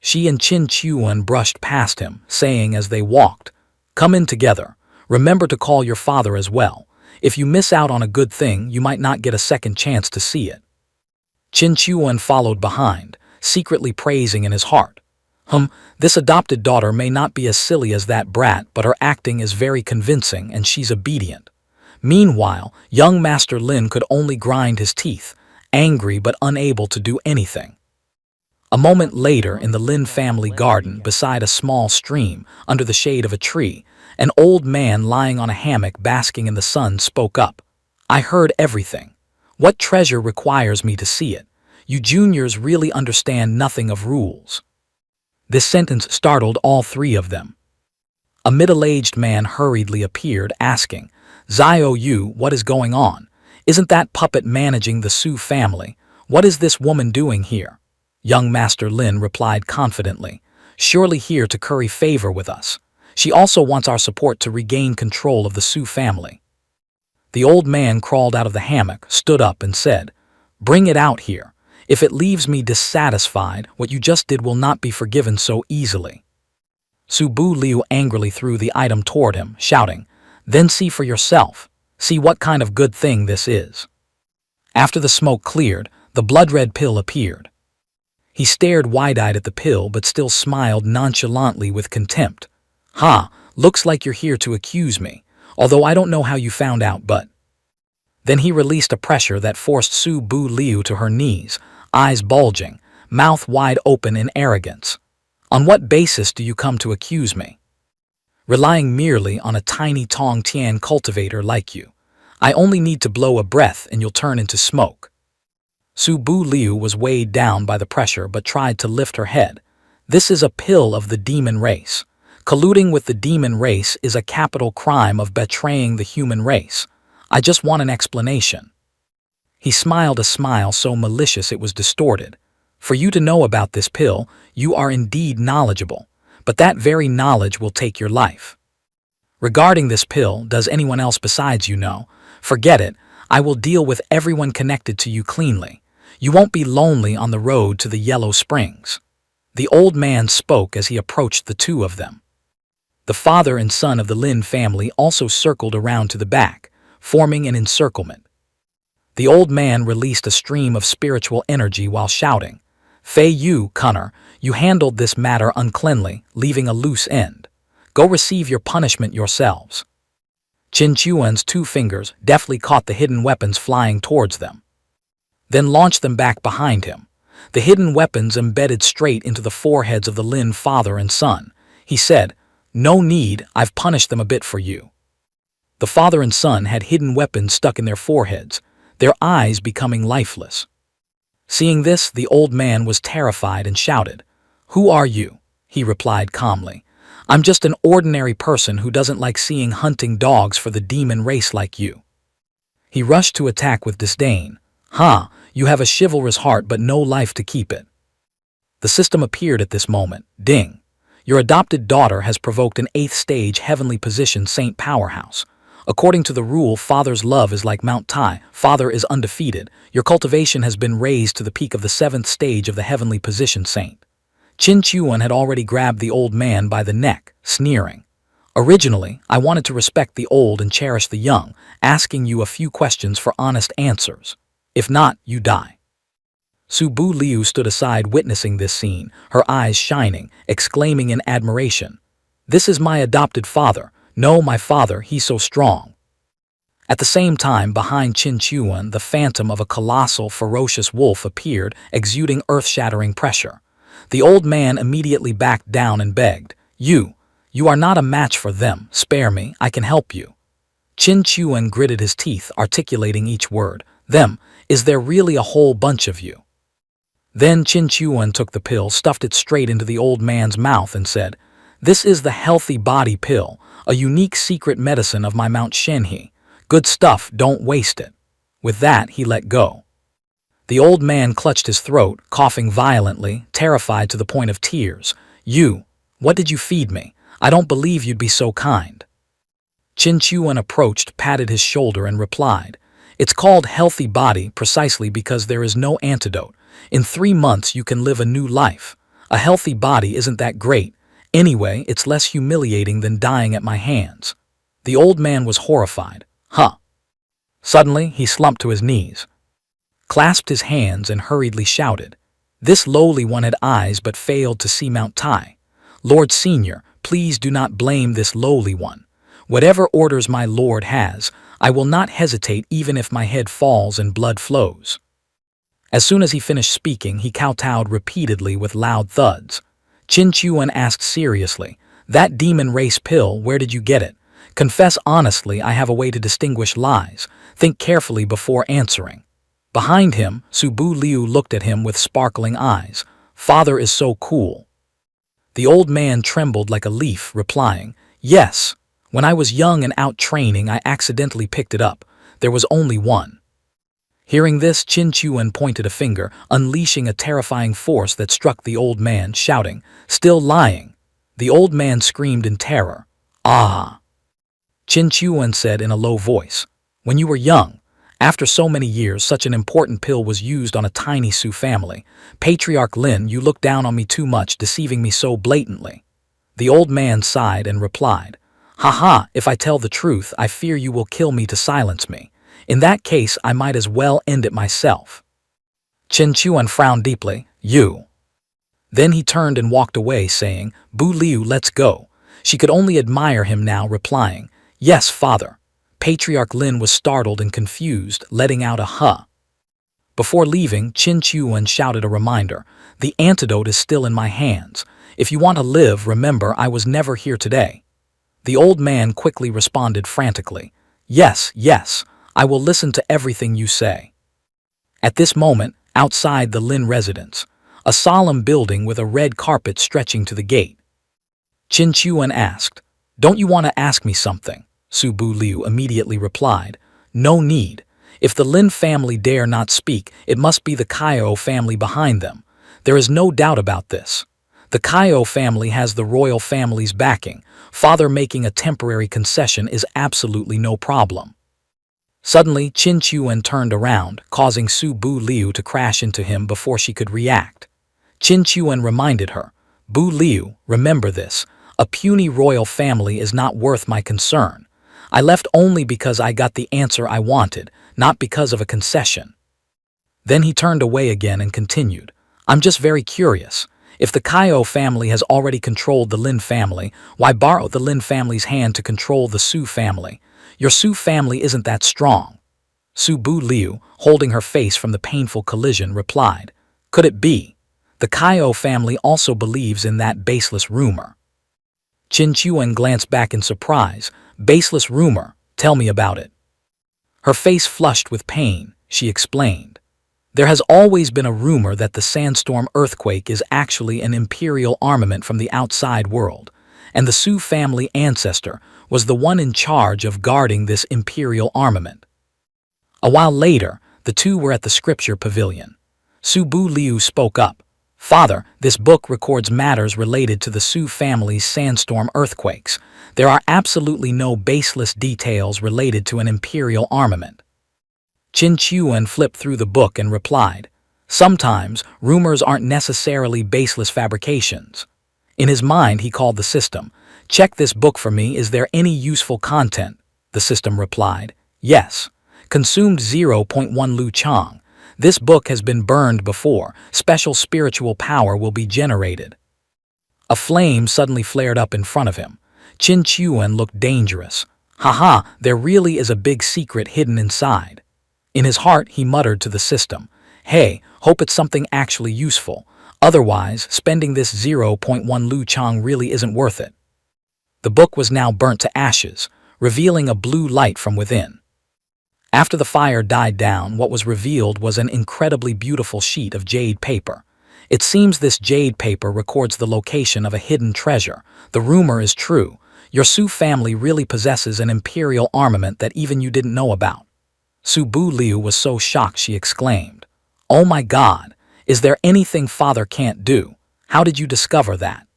She and Qin Chuan brushed past him, saying as they walked, "Come in together. Remember to call your father as well. If you miss out on a good thing, you might not get a second chance to see it." Qin Chuan followed behind, secretly praising in his heart, This adopted daughter may not be as silly as that brat, but her acting is very convincing and she's obedient." Meanwhile, young Master Lin could only grind his teeth, angry but unable to do anything. A moment later, in the Lin family garden, beside a small stream, under the shade of a tree, an old man lying on a hammock basking in the sun spoke up. "I heard everything. What treasure requires me to see it? You juniors really understand nothing of rules." This sentence startled all three of them. A middle-aged man hurriedly appeared, asking, "Xiao Yu, what is going on? Isn't that puppet managing the Su family? What is this woman doing here?" Young Master Lin replied confidently, "Surely here to curry favor with us. She also wants our support to regain control of the Su family." The old man crawled out of the hammock, stood up and said, "Bring it out here. If it leaves me dissatisfied, what you just did will not be forgiven so easily." Su Bu Liu angrily threw the item toward him, shouting, "Then see for yourself. See what kind of good thing this is." After the smoke cleared, the blood-red pill appeared. He stared wide-eyed at the pill but still smiled nonchalantly with contempt. "Ha, looks like you're here to accuse me, although I don't know how you found out, but—" Then he released a pressure that forced Su Bu Liu to her knees, eyes bulging, mouth wide open in arrogance. "On what basis do you come to accuse me?" "Relying merely on a tiny Tong Tian cultivator like you. I only need to blow a breath and you'll turn into smoke." Su Bu Liu was weighed down by the pressure but tried to lift her head. "This is a pill of the demon race. Colluding with the demon race is a capital crime of betraying the human race. I just want an explanation." He smiled a smile so malicious it was distorted. "For you to know about this pill, you are indeed knowledgeable, but that very knowledge will take your life. Regarding this pill, does anyone else besides you know? Forget it. I will deal with everyone connected to you cleanly. You won't be lonely on the road to the Yellow Springs." The old man spoke as he approached the two of them. The father and son of the Lin family also circled around to the back, forming an encirclement. The old man released a stream of spiritual energy while shouting, "Fei Yu, Cunner, you handled this matter uncleanly, leaving a loose end. Go receive your punishment yourselves." Qin Chuan's two fingers deftly caught the hidden weapons flying towards them, then launched them back behind him. The hidden weapons embedded straight into the foreheads of the Lin father and son. He said, "No need, I've punished them a bit for you." The father and son had hidden weapons stuck in their foreheads, their eyes becoming lifeless. Seeing this, the old man was terrified and shouted, "Who are you?" He replied calmly, "I'm just an ordinary person who doesn't like seeing hunting dogs for the demon race like you." He rushed to attack with disdain. "Ha, you have a chivalrous heart but no life to keep it." The system appeared at this moment. Ding! Your adopted daughter has provoked an 8th stage heavenly position saint powerhouse. According to the rule, father's love is like Mount Tai, father is undefeated. Your cultivation has been raised to the peak of the 7th stage of the heavenly position saint. Qin Chuan had already grabbed the old man by the neck, sneering. "Originally, I wanted to respect the old and cherish the young, asking you a few questions for honest answers. If not, you die." Su Bu Liu stood aside witnessing this scene, her eyes shining, exclaiming in admiration, "This is my adopted father. No, my father, he's so strong." At the same time, behind Qin Chuan, the phantom of a colossal, ferocious wolf appeared, exuding earth-shattering pressure. The old man immediately backed down and begged, You are not a match for them. Spare me, I can help you." Qin Chuan gritted his teeth, articulating each word. "Them? Is there really a whole bunch of you?" Then Qin Chuan took the pill, stuffed it straight into the old man's mouth and said, "This is the healthy body pill, a unique secret medicine of my Mount Shenhe. Good stuff, don't waste it." With that, he let go. The old man clutched his throat, coughing violently, terrified to the point of tears. What did you feed me? I don't believe you'd be so kind." Qin Chuan approached, patted his shoulder and replied, "It's called healthy body precisely because there is no antidote. In 3 months you can live a new life. A healthy body isn't that great. Anyway, it's less humiliating than dying at my hands." The old man was horrified. "Huh." Suddenly, he slumped to his knees, clasped his hands and hurriedly shouted. This lowly one had eyes but failed to see Mount Tai. "Lord Senior, please do not blame this lowly one. Whatever orders my lord has, I will not hesitate even if my head falls and blood flows." As soon as he finished speaking, he kowtowed repeatedly with loud thuds. Qin Chuan asked seriously, "That demon race pill, where did you get it? Confess honestly, I have a way to distinguish lies. Think carefully before answering." Behind him, Su Bu Liu looked at him with sparkling eyes. "Father is so cool." The old man trembled like a leaf, replying, "Yes. When I was young and out training, I accidentally picked it up. There was only one." Hearing this, Qin Chuan pointed a finger, unleashing a terrifying force that struck the old man, shouting, "Still lying." The old man screamed in terror. "Ah!" Qin Chuan said in a low voice, "When you were young, after so many years, such an important pill was used on a tiny Su family. Patriarch Lin, you look down on me too much, deceiving me so blatantly." The old man sighed and replied, "Haha, if I tell the truth, I fear you will kill me to silence me. In that case, I might as well end it myself." Qin Chuan frowned deeply. "You." Then he turned and walked away, saying, "Bu Liu, let's go." She could only admire him now, replying, "Yes, father." Patriarch Lin was startled and confused, letting out a huh. Before leaving, Qin Chuan shouted a reminder, "The antidote is still in my hands. If you want to live, remember I was never here today." The old man quickly responded frantically, "Yes, yes, I will listen to everything you say." At this moment, outside the Lin residence, a solemn building with a red carpet stretching to the gate. Qin Chuan asked, "Don't you want to ask me something?" Su Bu Liu immediately replied, "No need. If the Lin family dare not speak, it must be the Kaio family behind them. There is no doubt about this. The Kaio family has the royal family's backing. Father making a temporary concession is absolutely no problem." Suddenly, Qin Chuan turned around, causing Su Bu Liu to crash into him before she could react. Qin Chuan reminded her, "Bu Liu, remember this. A puny royal family is not worth my concern. I left only because I got the answer I wanted, not because of a concession." Then he turned away again and continued, "I'm just very curious. If the Kaio family has already controlled the Lin family, why borrow the Lin family's hand to control the Su family? Your Su family isn't that strong." Su Bu Liu, holding her face from the painful collision, replied, "Could it be? The Kaio family also believes in that baseless rumor." Qin Chuan glanced back in surprise. "Baseless rumor? Tell me about it." Her face flushed with pain. She explained, "There has always been a rumor that the sandstorm earthquake is actually an imperial armament from the outside world, and the Su family ancestor was the one in charge of guarding this imperial armament." A while later, the two were at the scripture pavilion. Su Bu Liu spoke up, "Father, this book records matters related to the Su family's sandstorm earthquakes. There are absolutely no baseless details related to an imperial armament." Qin Chuan flipped through the book and replied, "Sometimes, rumors aren't necessarily baseless fabrications." In his mind, he called the system. "Check this book for me, is there any useful content?" The system replied, "Yes. Consumed 0.1 Lu Chang. This book has been burned before. Special spiritual power will be generated. A flame suddenly flared up in front of him. Qin Chuan looked dangerous. Haha, there really is a big secret hidden inside. In his heart, he muttered to the system, "Hey, hope it's something actually useful. Otherwise, spending this 0.1 Lu Chang really isn't worth it." The book was now burnt to ashes, revealing a blue light from within. After the fire died down, what was revealed was an incredibly beautiful sheet of jade paper. It seems this jade paper records the location of a hidden treasure. The rumor is true. Your Su family really possesses an imperial armament that even you didn't know about. Su Bu Liu was so shocked she exclaimed, "Oh my God, is there anything father can't do? How did you discover that?"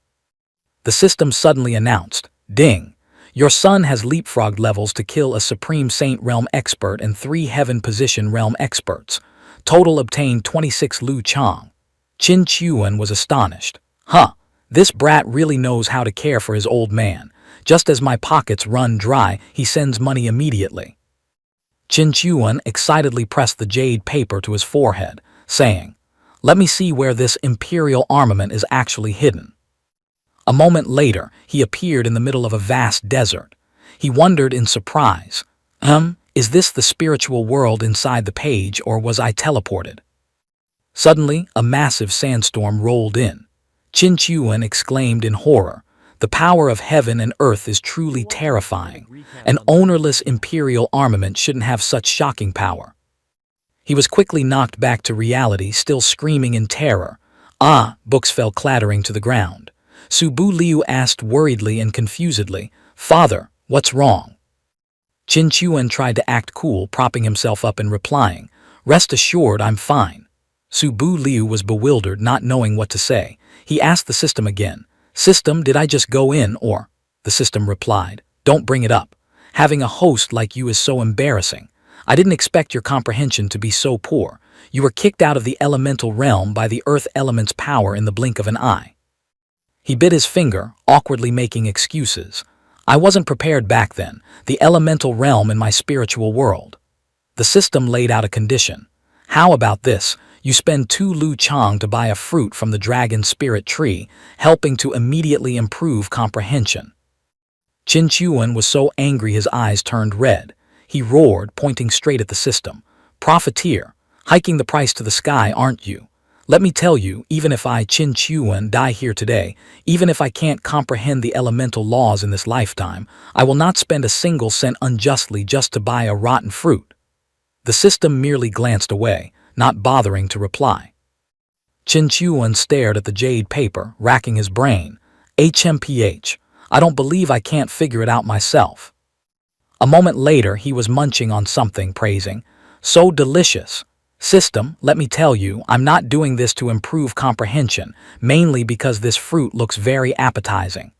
The system suddenly announced, "Ding! Your son has leapfrogged levels to kill a Supreme Saint Realm expert and 3 Heaven Position Realm experts. Total obtained 26 Lu Chang." Qin Chuan was astonished. "Huh, this brat really knows how to care for his old man. Just as my pockets run dry, he sends money immediately." Qin Chuan excitedly pressed the jade paper to his forehead, saying, "Let me see where this imperial armament is actually hidden." A moment later, he appeared in the middle of a vast desert. He wondered in surprise, is this the spiritual world inside the page, or was I teleported?" Suddenly, a massive sandstorm rolled in. Qin Chuan exclaimed in horror, "The power of heaven and earth is truly terrifying. An ownerless imperial armament shouldn't have such shocking power." He was quickly knocked back to reality, still screaming in terror. Books fell clattering to the ground. Su Bu Liu asked worriedly and confusedly, "Father, what's wrong?" Qin Chuan tried to act cool, propping himself up and replying, "Rest assured, I'm fine." Su Bu Liu was bewildered, not knowing what to say. He asked the system again, "System, did I just go in, or?" The system replied, "Don't bring it up. Having a host like you is so embarrassing. I didn't expect your comprehension to be so poor. You were kicked out of the elemental realm by the earth element's power in the blink of an eye." He bit his finger, awkwardly making excuses. "I wasn't prepared back then, the elemental realm in my spiritual world." The system laid out a condition. "How about this? You spend 2 Lu Chang to buy a fruit from the dragon spirit tree, helping to immediately improve comprehension." Qin Chuan was so angry his eyes turned red. He roared, pointing straight at the system, "Profiteer, hiking the price to the sky, aren't you? Let me tell you, even if I, Qin Chuan, die here today, even if I can't comprehend the elemental laws in this lifetime, I will not spend a single cent unjustly just to buy a rotten fruit." The system merely glanced away, not bothering to reply. Qin Chuan stared at the jade paper, racking his brain. HMPH, I don't believe I can't figure it out myself. A moment later, he was munching on something, praising, "So delicious. System, let me tell you, I'm not doing this to improve comprehension, mainly because this fruit looks very appetizing."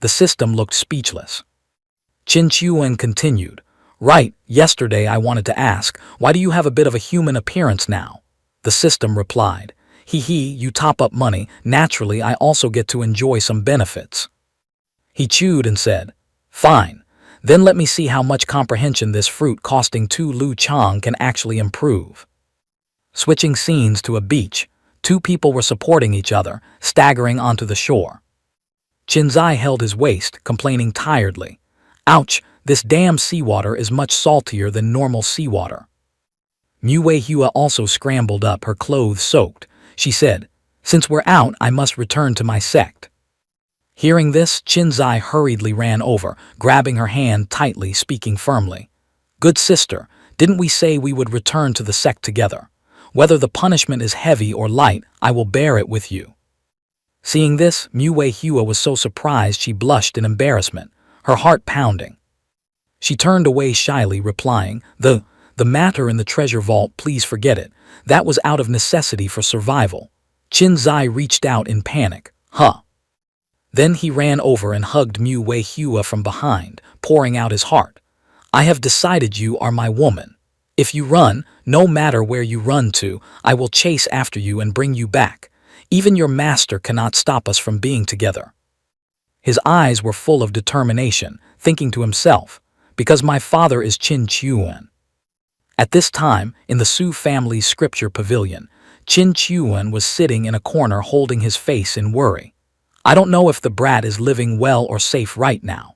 The system looked speechless. Qin Chuan continued, "Right, yesterday I wanted to ask, why do you have a bit of a human appearance now?" The system replied, "Hee, you top up money, naturally I also get to enjoy some benefits." He chewed and said, "Fine, then let me see how much comprehension this fruit costing 2 Lu Chang can actually improve." Switching scenes to a beach, 2 people were supporting each other, staggering onto the shore. Qinzai held his waist, complaining tiredly, "Ouch, this damn seawater is much saltier than normal seawater." Mu Weihua also scrambled up, her clothes soaked. She said, "Since we're out, I must return to my sect." Hearing this, Qinzai hurriedly ran over, grabbing her hand tightly, speaking firmly, "Good sister, didn't we say we would return to the sect together? Whether the punishment is heavy or light, I will bear it with you." Seeing this, Mu Weihua was so surprised she blushed in embarrassment, her heart pounding. She turned away shyly, replying, The matter in the treasure vault, please forget it. That was out of necessity for survival." Qinzai reached out in panic. "Huh." Then he ran over and hugged Mu Weihua from behind, pouring out his heart. "I have decided you are my woman. If you run, no matter where you run to, I will chase after you and bring you back. Even your master cannot stop us from being together." His eyes were full of determination, thinking to himself, "Because my father is Qin Chuan." At this time, in the Su family's scripture pavilion, Qin Chuan was sitting in a corner holding his face in worry. I don't know if the brat is living well or safe right now.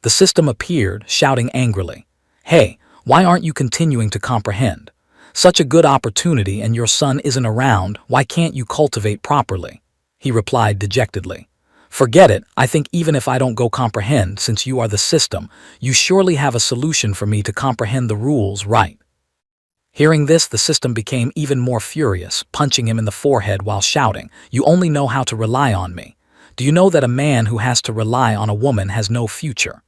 The system appeared, shouting angrily, "Hey, why aren't you continuing to comprehend? Such a good opportunity and your son isn't around, why can't you cultivate properly?" He replied dejectedly. "Forget it, I think even if I don't go comprehend, since you are the system, you surely have a solution for me to comprehend the rules, right?" Hearing this, the system became even more furious, punching him in the forehead while shouting, "You only know how to rely on me. Do you know that a man who has to rely on a woman has no future?"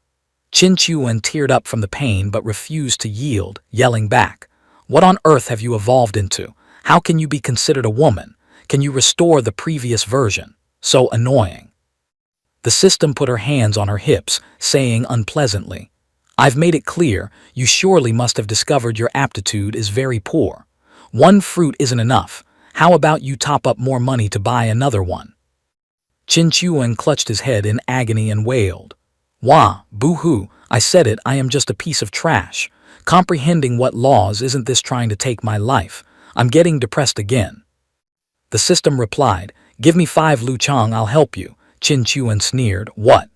Qin Chuan teared up from the pain but refused to yield, yelling back, "What on earth have you evolved into? How can you be considered a woman? Can you restore the previous version? So annoying." The system put her hands on her hips, saying unpleasantly, "I've made it clear, you surely must have discovered your aptitude is very poor. One fruit isn't enough. How about you top up more money to buy another one?" Qin Chuan clutched his head in agony and wailed, "Wah, boo-hoo, I said it, I am just a piece of trash. Comprehending what laws, isn't this trying to take my life? I'm getting depressed again." The system replied, "Give me 5 luchang, I'll help you." Qin Chuan sneered, "What?"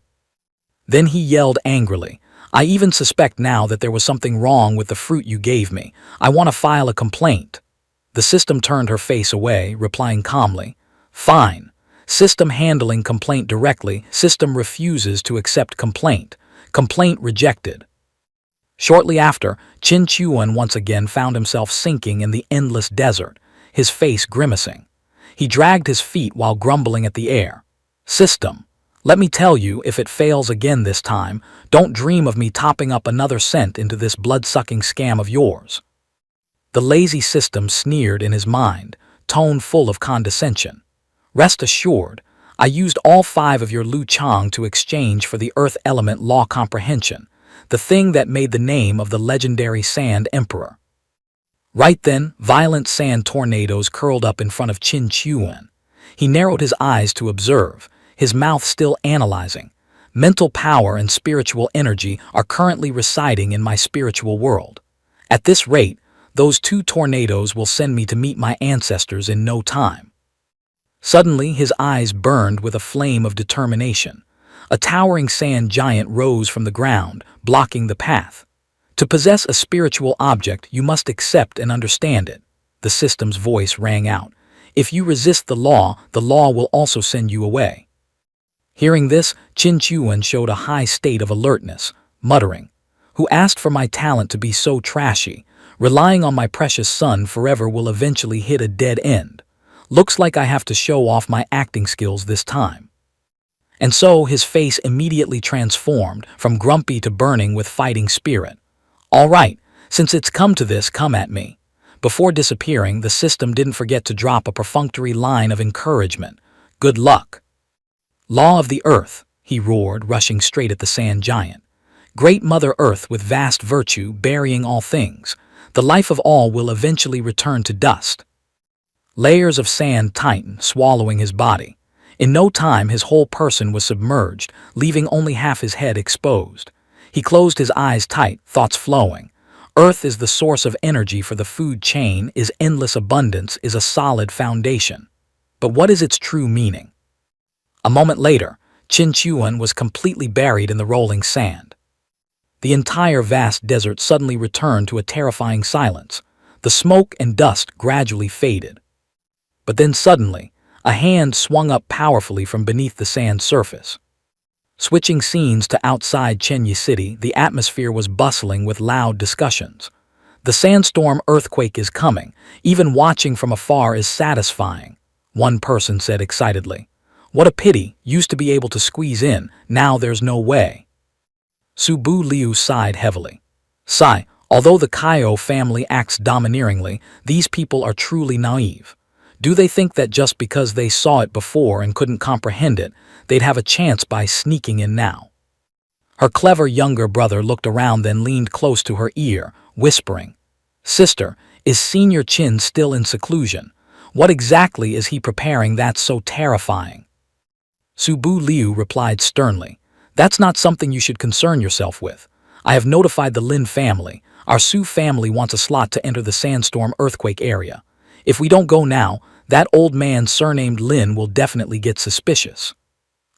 Then he yelled angrily, "I even suspect now that there was something wrong with the fruit you gave me. I want to file a complaint." The system turned her face away, replying calmly, "Fine. System handling complaint directly. System refuses to accept complaint. Complaint rejected." Shortly after, Qin Chuan once again found himself sinking in the endless desert, his face grimacing. He dragged his feet while grumbling at the air. "System, let me tell you, if it fails again this time, don't dream of me topping up another cent into this blood-sucking scam of yours." The lazy system sneered in his mind, tone full of condescension. "Rest assured, I used all 5 of your luchang to exchange for the earth element law comprehension, the thing that made the name of the legendary Sand Emperor." Right then, violent sand tornadoes curled up in front of Qin Chuan. He narrowed his eyes to observe, his mouth still analyzing. "Mental power and spiritual energy are currently residing in my spiritual world. At this rate, those 2 tornadoes will send me to meet my ancestors in no time." Suddenly, his eyes burned with a flame of determination. A towering sand giant rose from the ground, blocking the path. "To possess a spiritual object, you must accept and understand it," the system's voice rang out. "If you resist the law will also send you away." Hearing this, Qin Chuan showed a high state of alertness, muttering, "Who asked for my talent to be so trashy? Relying on my precious son forever will eventually hit a dead end. Looks like I have to show off my acting skills this time." And so his face immediately transformed from grumpy to burning with fighting spirit. "All right, since it's come to this, come at me." Before disappearing, the system didn't forget to drop a perfunctory line of encouragement. "Good luck." "Law of the Earth," he roared, rushing straight at the sand giant. "Great Mother Earth with vast virtue, burying all things. The life of all will eventually return to dust." Layers of sand tightened, swallowing his body. In no time, his whole person was submerged, leaving only half his head exposed. He closed his eyes tight, thoughts flowing. Earth is the source of energy for the food chain, is endless abundance, is a solid foundation. But what is its true meaning? A moment later, Qin Chuan was completely buried in the rolling sand. The entire vast desert suddenly returned to a terrifying silence. The smoke and dust gradually faded. But then suddenly, a hand swung up powerfully from beneath the sand surface. Switching scenes to outside Chenyi City, the atmosphere was bustling with loud discussions. "The sandstorm earthquake is coming. Even watching from afar is satisfying," one person said excitedly. "What a pity, used to be able to squeeze in, now there's no way." Su Bu Liu sighed heavily. "Sigh, although the Kaio family acts domineeringly, these people are truly naive. Do they think that just because they saw it before and couldn't comprehend it, they'd have a chance by sneaking in now?" Her clever younger brother looked around, then leaned close to her ear, whispering, "Sister, is Senior Qin still in seclusion? What exactly is he preparing that's so terrifying?" Su Bu Liu replied sternly, "That's not something you should concern yourself with. I have notified the Lin family. Our Su family wants a slot to enter the sandstorm earthquake area. If we don't go now, that old man surnamed Lin will definitely get suspicious.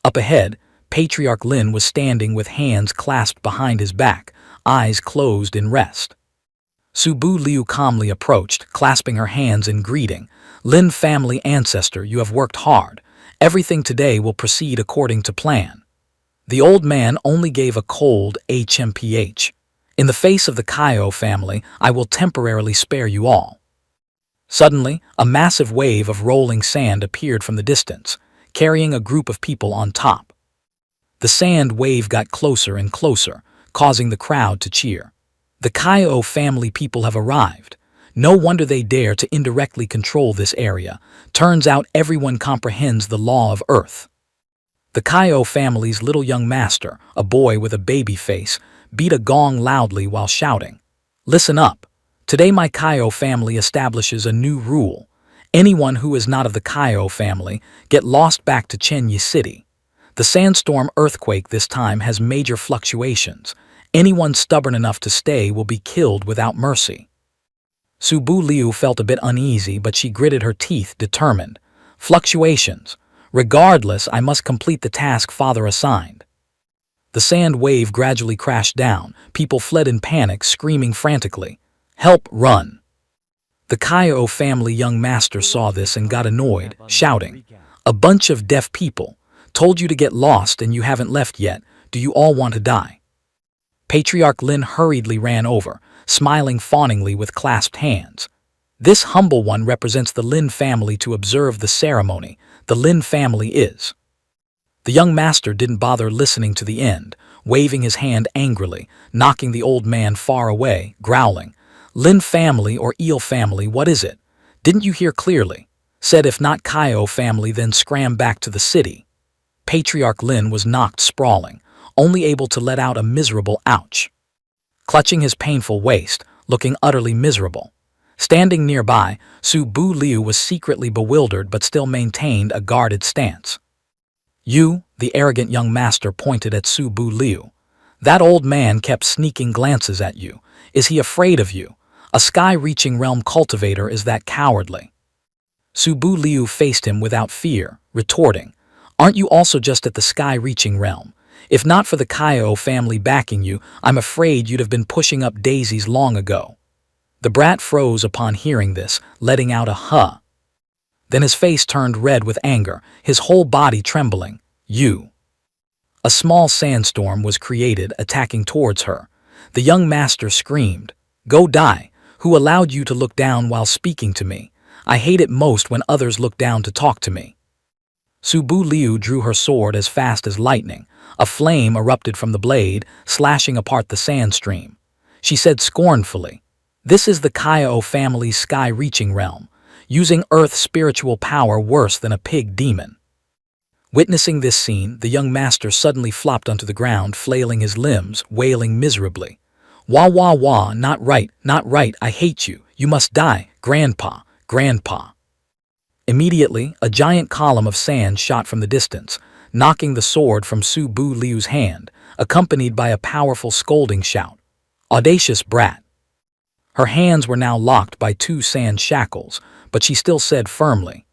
Up ahead, Patriarch Lin was standing with hands clasped behind his back, eyes closed in rest. Su Bu Liu calmly approached, clasping her hands in greeting. Lin family ancestor, you have worked hard. Everything today will proceed according to plan. The old man only gave a cold HMPH. In the face of the Kaio family, I will temporarily spare you all. Suddenly, a massive wave of rolling sand appeared from the distance, carrying a group of people on top. The sand wave got closer and closer, causing the crowd to cheer. The Kaio family people have arrived. No wonder they dare to indirectly control this area. Turns out everyone comprehends the law of Earth. The Kaio family's little young master, a boy with a baby face, beat a gong loudly while shouting, "Listen up. Today my Kaio family establishes a new rule. Anyone who is not of the Kaio family get lost back to Chenyi City. The sandstorm earthquake this time has major fluctuations. Anyone stubborn enough to stay will be killed without mercy." Su Bu Liu felt a bit uneasy, but she gritted her teeth, determined. Fluctuations. Regardless, I must complete the task father assigned. The sand wave gradually crashed down. People fled in panic, screaming frantically, "Help, run!" The Kaio family young master saw this and got annoyed, shouting, "A bunch of deaf people. Told you to get lost and you haven't left yet. Do you all want to die?" Patriarch Lin hurriedly ran over, smiling fawningly with clasped hands. This humble one represents the Lin family to observe the ceremony. The Lin family is. The young master didn't bother listening to the end, waving his hand angrily, knocking the old man far away, growling, "Lin family or Eel family, what is it? Didn't you hear clearly? Said if not Kaio family, then scram back to the city." Patriarch Lin was knocked sprawling, only able to let out a miserable ouch. Clutching his painful waist, looking utterly miserable. Standing nearby, Su Bu Liu was secretly bewildered but still maintained a guarded stance. "You," the arrogant young master pointed at Su Bu Liu. "That old man kept sneaking glances at you. Is he afraid of you? A sky-reaching realm cultivator is that cowardly." Su Bu Liu faced him without fear, retorting, "Aren't you also just at the sky-reaching realm? If not for the Kaio family backing you, I'm afraid you'd have been pushing up daisies long ago." The brat froze upon hearing this, letting out a huh. Then his face turned red with anger, his whole body trembling. "You." A small sandstorm was created, attacking towards her. The young master screamed, "Go die! Who allowed you to look down while speaking to me? I hate it most when others look down to talk to me." Su Bu Liu drew her sword as fast as lightning. A flame erupted from the blade, slashing apart the sand stream. She said scornfully, "This is the Kaio family's sky-reaching realm, using Earth's spiritual power worse than a pig demon." Witnessing this scene, the young master suddenly flopped onto the ground, flailing his limbs, wailing miserably. "Wah wah wah, not right, I hate you, you must die, grandpa, grandpa." Immediately, a giant column of sand shot from the distance, knocking the sword from Su Bu Liu's hand, accompanied by a powerful scolding shout, "Audacious brat!" Her hands were now locked by 2 sand shackles, but she still said firmly,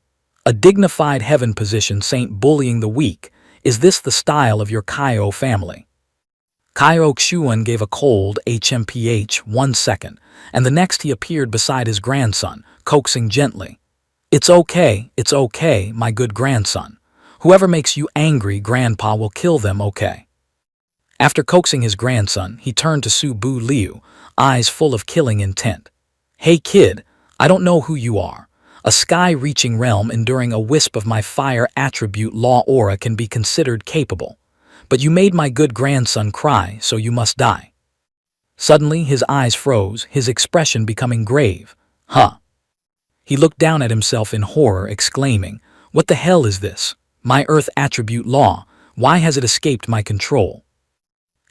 "A dignified heaven position saint bullying the weak, is this the style of your Kaio family?" Kaio Xuan gave a cold HMPH 1 second, and the next he appeared beside his grandson, coaxing gently, it's okay, my good grandson. Whoever makes you angry, grandpa will kill them, okay?" After coaxing his grandson, he turned to Su Bu Liu, eyes full of killing intent. "Hey kid, I don't know who you are. A sky-reaching realm enduring a wisp of my fire attribute law aura can be considered capable. But you made my good grandson cry, so you must die." Suddenly his eyes froze, his expression becoming grave. "Huh." He looked down at himself in horror, exclaiming, "What the hell is this? My Earth attribute law, why has it escaped my control?"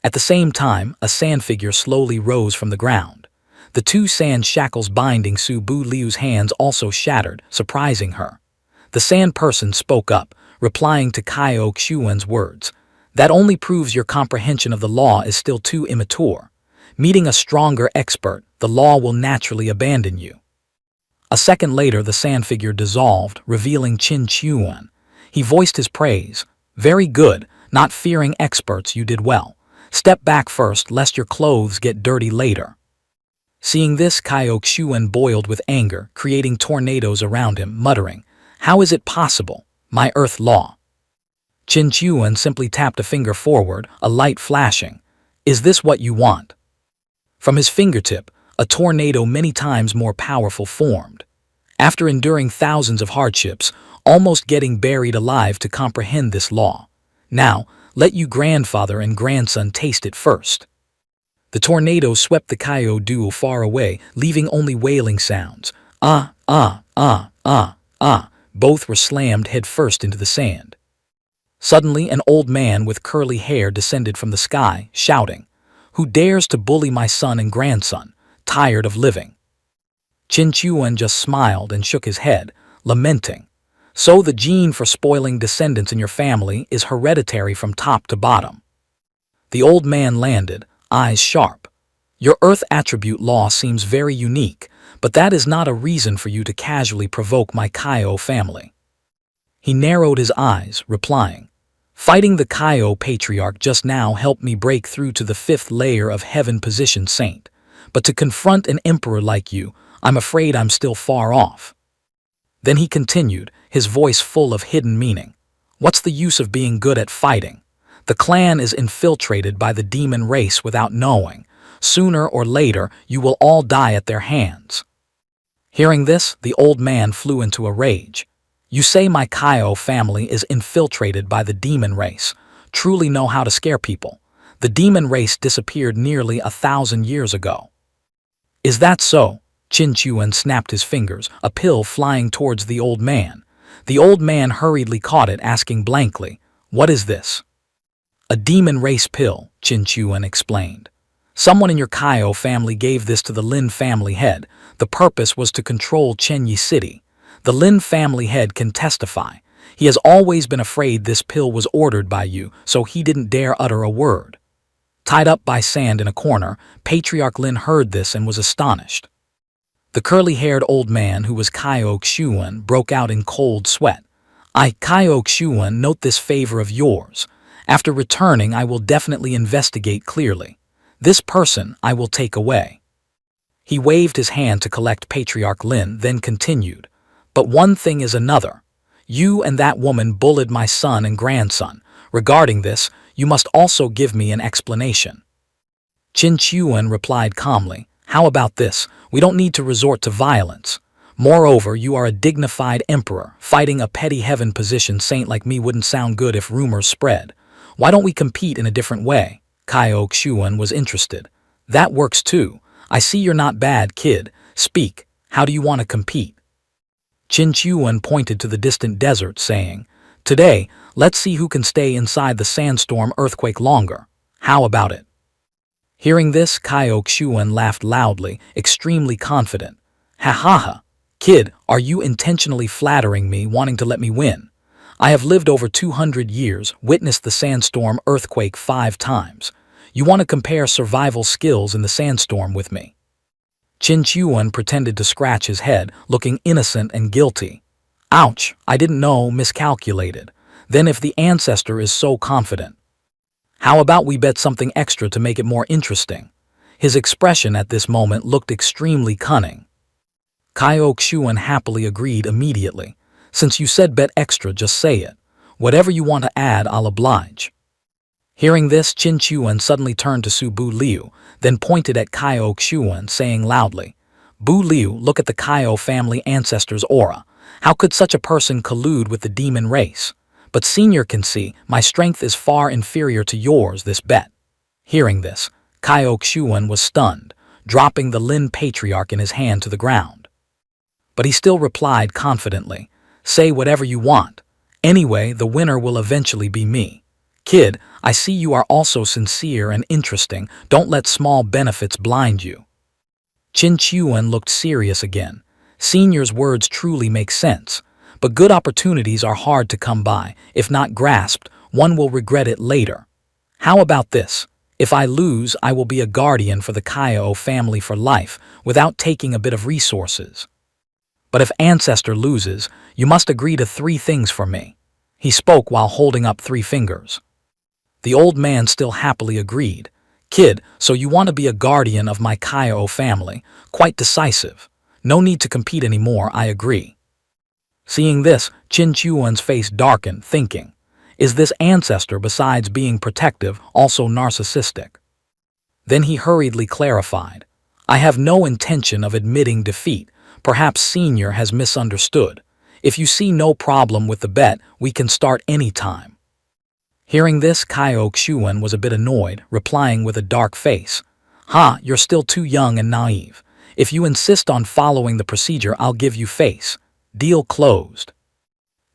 At the same time, a sand figure slowly rose from the ground. The 2 sand shackles binding Su Bu Liu's hands also shattered, surprising her. The sand person spoke up, replying to Kaio Xuan's words. "That only proves your comprehension of the law is still too immature. Meeting a stronger expert, the law will naturally abandon you. A second later, the sand figure dissolved, revealing Qin Chuan. He voiced his praise. Very good, not fearing experts, you did well. Step back first, lest your clothes get dirty later. Seeing this, Kaio Xuan boiled with anger, creating tornadoes around him, muttering, "How is it possible? My earth law." Qin Chuan simply tapped a finger forward, a light flashing. "Is this what you want?" From his fingertip, a tornado many times more powerful formed. After enduring thousands of hardships, almost getting buried alive to comprehend this law. Now, let you grandfather and grandson taste it first. The tornado swept the Kaio duo far away, leaving only wailing sounds. Ah, ah, ah, ah, ah. Both were slammed headfirst into the sand. Suddenly, an old man with curly hair descended from the sky, shouting, "Who dares to bully my son and grandson? Tired of living." Qin Chuan just smiled and shook his head, lamenting. "So the gene for spoiling descendants in your family is hereditary from top to bottom." The old man landed, eyes sharp. "Your earth attribute law seems very unique, but that is not a reason for you to casually provoke my Kaio family." He narrowed his eyes, replying, "Fighting the Kaio patriarch just now helped me break through to the 5th layer of heaven-positioned saint, but to confront an emperor like you, I'm afraid I'm still far off." Then he continued, his voice full of hidden meaning. "What's the use of being good at fighting? The clan is infiltrated by the demon race without knowing. Sooner or later, you will all die at their hands." Hearing this, the old man flew into a rage. "You say my Kaio family is infiltrated by the demon race. Truly know how to scare people. The demon race disappeared nearly 1,000 years ago." "Is that so?" Qin Chuan snapped his fingers, a pill flying towards the old man. The old man hurriedly caught it, asking blankly, "What is this?" "A demon race pill," Qin Chuan explained. "Someone in your Kaio family gave this to the Lin family head. The purpose was to control Chenyi City. The Lin family head can testify. He has always been afraid this pill was ordered by you, so he didn't dare utter a word." Tied up by sand in a corner, Patriarch Lin heard this and was astonished. The curly-haired old man, who was Kaio Xuan, broke out in cold sweat. Kaio Xuan, note this favor of yours. After returning, I will definitely investigate clearly. This person I will take away." He waved his hand to collect Patriarch Lin, then continued, "But one thing is another. You and that woman bullied my son and grandson. Regarding this, you must also give me an explanation." Qin Chuan replied calmly, "How about this? We don't need to resort to violence. Moreover, you are a dignified emperor. Fighting a petty heaven-positioned saint like me wouldn't sound good if rumors spread. Why don't we compete in a different way?" Kaio Xuan was interested. "That works too. I see you're not bad, kid. Speak, how do you want to compete?" Qin Chuan pointed to the distant desert, saying, "Today, let's see who can stay inside the sandstorm earthquake longer. How about it?" Hearing this, Kaio Xuan laughed loudly, extremely confident. "Ha ha ha! Kid, are you intentionally flattering me, wanting to let me win? I have lived over 200 years, witnessed the sandstorm earthquake 5 times. You want to compare survival skills in the sandstorm with me?" Qin Chuan pretended to scratch his head, looking innocent and guilty. "Ouch, I didn't know, miscalculated. Then if the ancestor is so confident, how about we bet something extra to make it more interesting?" His expression at this moment looked extremely cunning. Kaio Xuan happily agreed immediately. "Since you said bet extra, just say it. Whatever you want to add, I'll oblige." Hearing this, Qin Chuan suddenly turned to Su Bu Liu, then pointed at Kaio Xuan, saying loudly, "Bu Liu, look at the Kaio family ancestor's aura. How could such a person collude with the demon race? But senior can see, my strength is far inferior to yours, this bet." Hearing this, Kaio Xuan was stunned, dropping the Lin patriarch in his hand to the ground. But he still replied confidently, "Say whatever you want. Anyway, the winner will eventually be me. Kid, I see you are also sincere and interesting. Don't let small benefits blind you." Qin Chuan looked serious again. Senior's words truly make sense. But good opportunities are hard to come by. If not grasped, one will regret it later. How about this? If I lose, I will be a guardian for the Kyo family for life without taking a bit of resources. But if Ancestor loses, you must agree to 3 things for me. He spoke while holding up 3 fingers. The old man still happily agreed. Kid, so you want to be a guardian of my Kyo family. Quite decisive. No need to compete anymore, I agree. Seeing this, Qin Chuan's face darkened, thinking, is this Ancestor, besides being protective, also narcissistic? Then he hurriedly clarified, I have no intention of admitting defeat. Perhaps Senior has misunderstood. If you see no problem with the bet, we can start any time. Hearing this, Kyo Xuan was a bit annoyed, replying with a dark face. You're still too young and naive. If you insist on following the procedure, I'll give you face. Deal closed.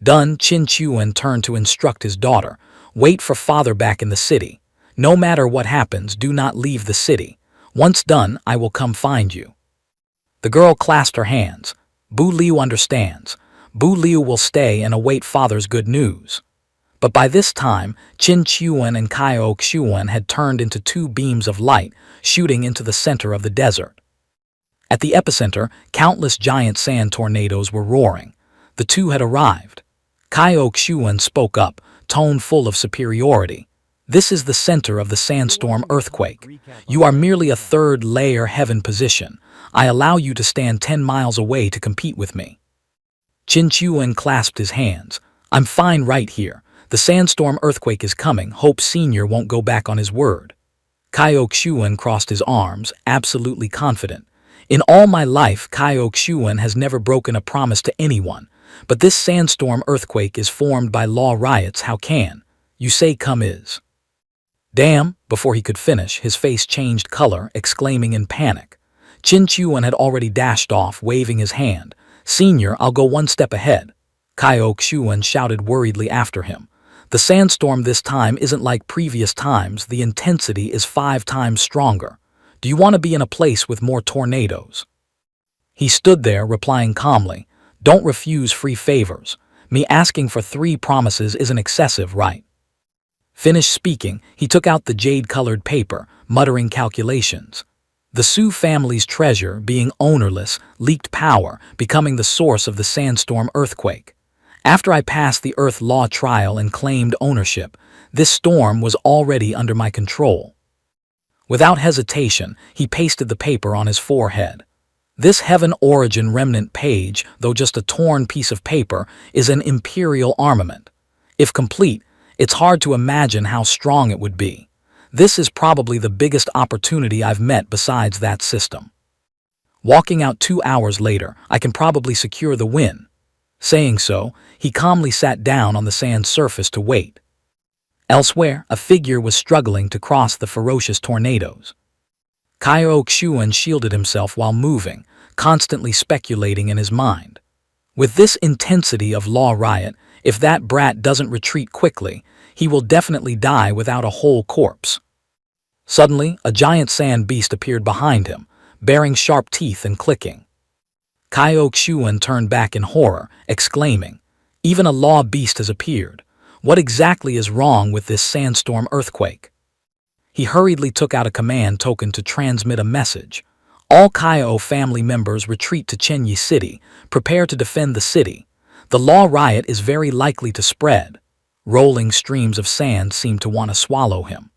Done, Qin Chuan turned to instruct his daughter. Wait for father back in the city. No matter what happens, do not leave the city. Once done, I will come find you. The girl clasped her hands. Bu Liu understands. Bu Liu will stay and await father's good news. But by this time, Qin Chuan and Kyo Xuan had turned into 2 beams of light, shooting into the center of the desert. At the epicenter, countless giant sand tornadoes were roaring. The 2 had arrived. Kyo Xuan spoke up, tone full of superiority. This is the center of the sandstorm earthquake. You are merely a 3rd layer heaven position. I allow you to stand 10 miles away to compete with me. Qin Chuan clasped his hands. I'm fine right here. The sandstorm earthquake is coming. Hope Senior won't go back on his word. Kyo Xuan crossed his arms, absolutely confident. In all my life, Kyo Xuan has never broken a promise to anyone. But this sandstorm earthquake is formed by law riots. How can you say come is? Damn, before he could finish, his face changed color, exclaiming in panic. Qin Chuan had already dashed off, waving his hand. Senior, I'll go 1 step ahead. Kyo Xuan shouted worriedly after him. The sandstorm this time isn't like previous times. The intensity is 5 times stronger. Do you want to be in a place with more tornadoes? He stood there, replying calmly. Don't refuse free favors. Me asking for 3 promises isn't excessive, right? Finished speaking, he took out the jade-colored paper, muttering calculations. The Su family's treasure, being ownerless, leaked power, becoming the source of the sandstorm earthquake. After I passed the Earth Law trial and claimed ownership, this storm was already under my control. Without hesitation, he pasted the paper on his forehead. This Heaven Origin remnant page, though just a torn piece of paper, is an imperial armament. If complete, it's hard to imagine how strong it would be. This is probably the biggest opportunity I've met besides that system. Walking out 2 hours later, I can probably secure the win. Saying so, he calmly sat down on the sand surface to wait. Elsewhere, a figure was struggling to cross the ferocious tornadoes. Kyo Xuan shielded himself while moving, constantly speculating in his mind. With this intensity of law riot, if that brat doesn't retreat quickly, he will definitely die without a whole corpse. Suddenly, a giant sand beast appeared behind him, bearing sharp teeth and clicking. Kyo Xuan turned back in horror, exclaiming, even a law beast has appeared. What exactly is wrong with this sandstorm earthquake? He hurriedly took out a command token to transmit a message. All Kyo family members retreat to Chenyi City, prepare to defend the city. The law riot is very likely to spread. Rolling streams of sand seemed to want to swallow him.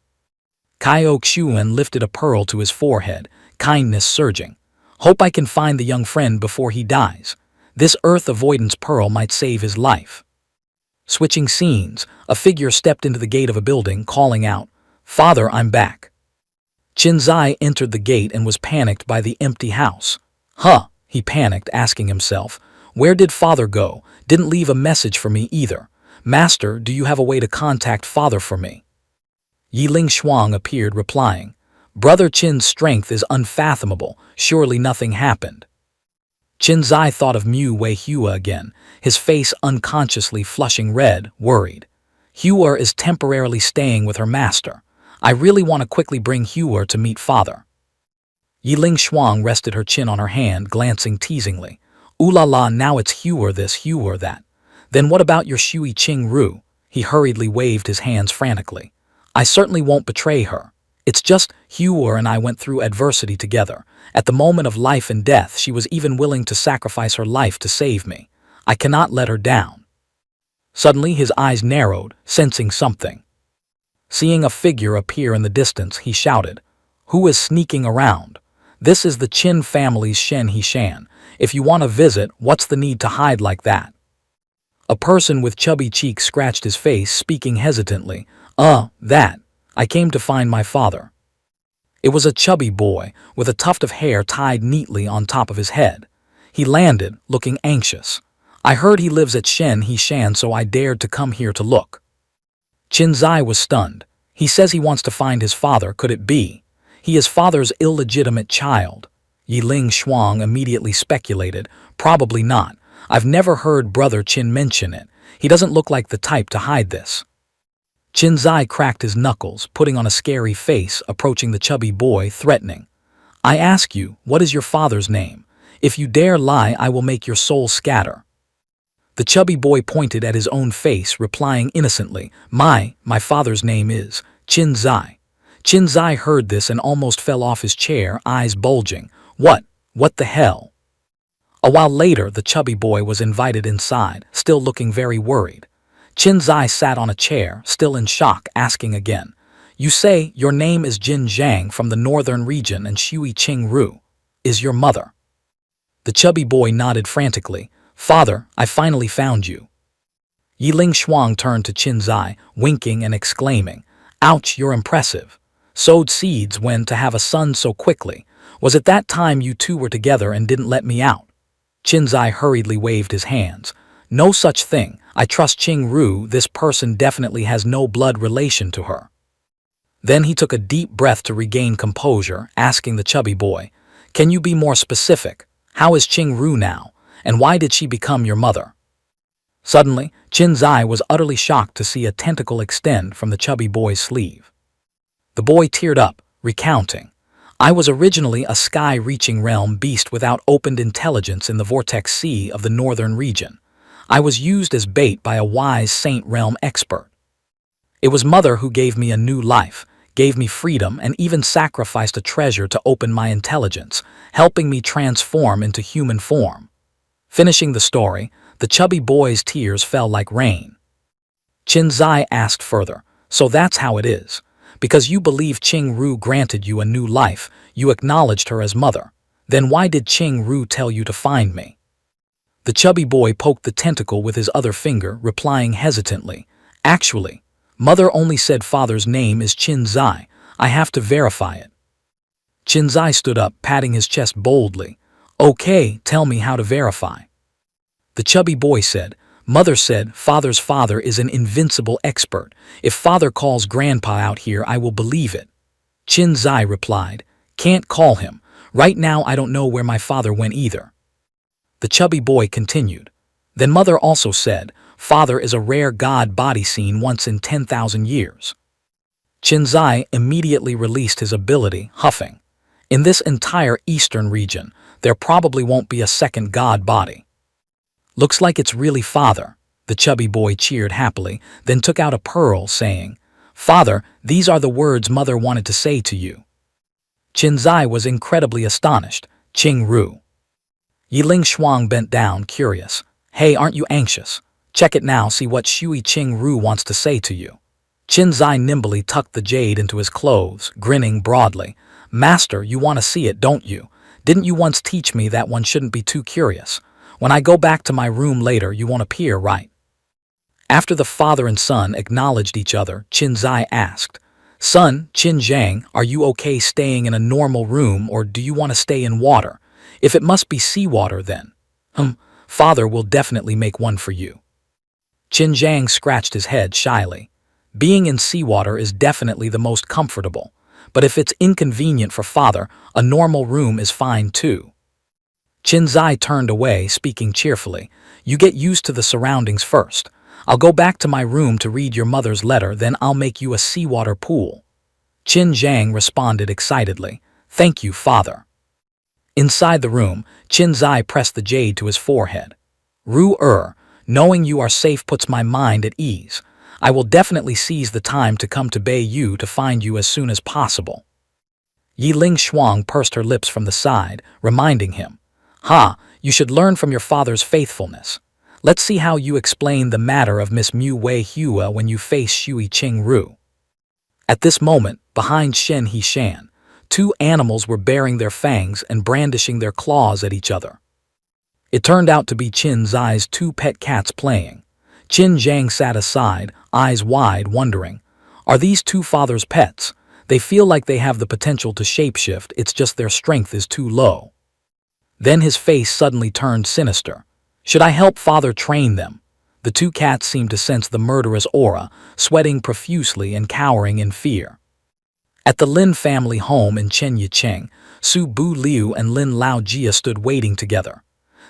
Kyo Xuan lifted a pearl to his forehead, kindness surging. Hope I can find the young friend before he dies. This earth avoidance pearl might save his life. Switching scenes, a figure stepped into the gate of a building, calling out, Father, I'm back. Qin Zai entered the gate and was panicked by the empty house. He panicked, asking himself, where did father go? Didn't leave a message for me either. Master, do you have a way to contact father for me? Yiling Shuang appeared, replying, Brother Qin's strength is unfathomable. Surely nothing happened. Qin Zai thought of Mu Wei Hua again, his face unconsciously flushing red, worried. Hua is temporarily staying with her master. I really want to quickly bring Hua to meet father. Yiling Shuang rested her chin on her hand, glancing teasingly. Ooh la la, now it's Hua this, Hua that. Then what about your Shui Qing Ru? He hurriedly waved his hands frantically. I certainly won't betray her. It's just Hua and I went through adversity together. At the moment of life and death, she was even willing to sacrifice her life to save me. I cannot let her down." Suddenly his eyes narrowed, sensing something. Seeing a figure appear in the distance, he shouted, "Who is sneaking around? This is the Qin family's Shen Hishan. If you want to visit, what's the need to hide like that?" A person with chubby cheeks scratched his face, speaking hesitantly. That. I came to find my father." It was a chubby boy, with a tuft of hair tied neatly on top of his head. He landed, looking anxious. "I heard he lives at Shen Hishan, so I dared to come here to look." Qin Zai was stunned. "He says he wants to find his father. Could it be he is father's illegitimate child?" Yiling Shuang immediately speculated. "Probably not. I've never heard Brother Qin mention it. He doesn't look like the type to hide this." Qin Zai cracked his knuckles, putting on a scary face, approaching the chubby boy, threatening. "I ask you, what is your father's name? If you dare lie, I will make your soul scatter." The chubby boy pointed at his own face, replying innocently, My father's name is Qin Zai." Qin Zai heard this and almost fell off his chair, eyes bulging. What the hell? A while later, the chubby boy was invited inside, still looking very worried. Qin Zai sat on a chair, still in shock, asking again, "You say your name is Jin Zhang from the northern region and Shui Qing Ru is your mother?" The chubby boy nodded frantically. "Father, I finally found you." Yiling Shuang turned to Qin Zai, winking and exclaiming, "Ouch, you're impressive. Sowed seeds when to have a son so quickly. Was it that time you two were together and didn't let me out?" Qin Zai hurriedly waved his hands. "No such thing. I trust Qing Ru. This person definitely has no blood relation to her." Then he took a deep breath to regain composure, asking the chubby boy, "Can you be more specific? How is Qing Ru now? And why did she become your mother?" Suddenly, Qin Zai was utterly shocked to see a tentacle extend from the chubby boy's sleeve. The boy teared up, recounting, "I was originally a sky-reaching realm beast without opened intelligence in the Vortex Sea of the northern region. I was used as bait by a wise Saint Realm expert. It was Mother who gave me a new life, gave me freedom, and even sacrificed a treasure to open my intelligence, helping me transform into human form." Finishing the story, the chubby boy's tears fell like rain. Qin Zai asked further, "So that's how it is. Because you believe Qing Ru granted you a new life, you acknowledged her as mother. Then why did Qing Ru tell you to find me?" The chubby boy poked the tentacle with his other finger, replying hesitantly, "Actually, Mother only said father's name is Qin Zai. I have to verify it." Qin Zai stood up, patting his chest boldly. "Okay, tell me how to verify." The chubby boy said, "Mother said father's father is an invincible expert. If father calls grandpa out here, I will believe it." Qin Zai replied, "Can't call him. Right now I don't know where my father went either." The chubby boy continued, "Then Mother also said, father is a rare god body seen once in 10,000 years." Qin Zai immediately released his ability, huffing, "In this entire eastern region, there probably won't be a second god body." "Looks like it's really father," the chubby boy cheered happily, then took out a pearl, saying, "Father, these are the words Mother wanted to say to you." Qin Zai was incredibly astonished. "Qing Ru." Yiling Shuang bent down, curious. "Hey, aren't you anxious? Check it now, see what Shui Qing Ru wants to say to you." Qin Zai nimbly tucked the jade into his clothes, grinning broadly. "Master, you want to see it, don't you? Didn't you once teach me that one shouldn't be too curious? When I go back to my room later, you won't appear, right?" After the father and son acknowledged each other, Qin Zai asked, "Son, Qin Zhang, are you okay staying in a normal room or do you want to stay in water? If it must be seawater then, father will definitely make one for you." Qin Zhang scratched his head shyly. "Being in seawater is definitely the most comfortable, but if it's inconvenient for father, a normal room is fine too." Qin Zai turned away, speaking cheerfully, "You get used to the surroundings first. I'll go back to my room to read your mother's letter, then I'll make you a seawater pool." Qin Zhang responded excitedly, "Thank you, father." Inside the room, Qin Zai pressed the jade to his forehead. "Ru-er, knowing you are safe puts my mind at ease. I will definitely seize the time to come to Beiyu to find you as soon as possible. Yi Ling Shuang pursed her lips from the side, reminding him, "Ha, you should learn from your father's faithfulness. Let's see how you explain the matter of Miss Mu Wei Hua when you face Shui Qing Ru." At this moment, behind Shen Hishan, two animals were baring their fangs and brandishing their claws at each other. It turned out to be Qin Zai's two pet cats playing. Qin Zhang sat aside, eyes wide, wondering, are these two fathers' pets? They feel like they have the potential to shapeshift, it's just their strength is too low. Then his face suddenly turned sinister. Should I help father train them? The two cats seemed to sense the murderous aura, sweating profusely and cowering in fear. At the Lin family home in Chenyicheng, Su Bu Liu and Lin Lao Jia stood waiting together.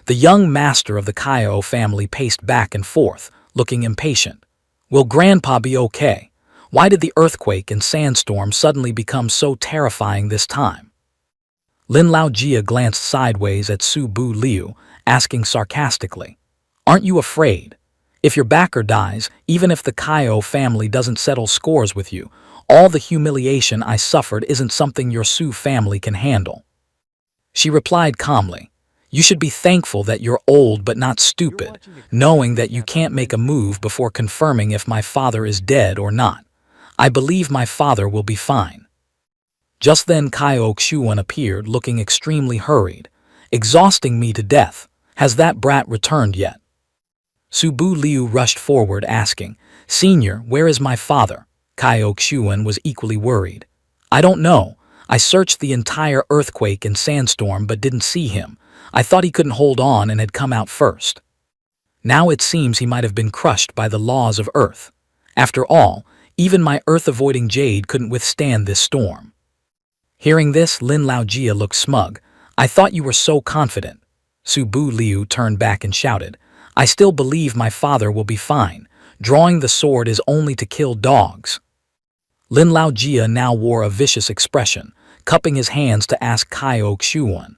The young master of the Kaio family paced back and forth, looking impatient. Will Grandpa be okay? Why did the earthquake and sandstorm suddenly become so terrifying this time? Lin Lao Jia glanced sideways at Su Bu Liu, asking sarcastically, "Aren't you afraid? If your backer dies, even if the Kaio family doesn't settle scores with you, all the humiliation I suffered isn't something your Su family can handle." She replied calmly, "You should be thankful that you're old but not stupid, knowing that you can't make a move before confirming if my father is dead or not. I believe my father will be fine." Just then Kaio Xuan appeared, looking extremely hurried. "Exhausting me to death. Has that brat returned yet?" Su Bu Liu rushed forward, asking, "Senior, where is my father?" Kaio Xuan was equally worried. "I don't know. I searched the entire earthquake and sandstorm but didn't see him. I thought he couldn't hold on and had come out first. Now it seems he might have been crushed by the laws of Earth. After all, even my Earth-avoiding jade couldn't withstand this storm." Hearing this, Lin Lao Jia looked smug. "I thought you were so confident." Su Bu Liu turned back and shouted, "I still believe my father will be fine. Drawing the sword is only to kill dogs." Lin Lao Jia now wore a vicious expression, cupping his hands to ask Kaio Xuan,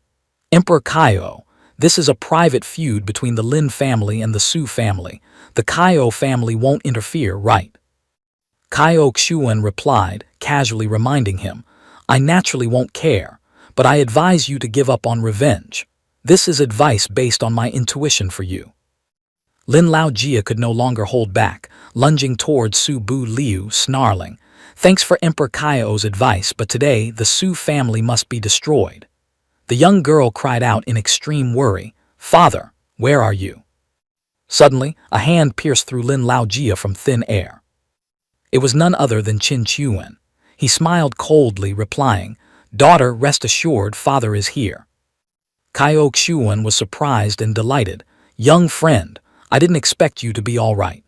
"Emperor Kaio, this is a private feud between the Lin family and the Su family. The Kaio family won't interfere, right?" Kaio Xuan replied, casually reminding him, "I naturally won't care, but I advise you to give up on revenge. This is advice based on my intuition for you." Lin Lao Jia could no longer hold back, lunging towards Su Bu Liu, snarling, "Thanks for Emperor Kaio's advice, but today the Su family must be destroyed." The young girl cried out in extreme worry, "Father, where are you?" Suddenly, a hand pierced through Lin Lao Jia from thin air. It was none other than Qin Chuan. He smiled coldly, replying, "Daughter, rest assured, father is here." Kaio Xuan was surprised and delighted. "Young friend, I didn't expect you to be all right."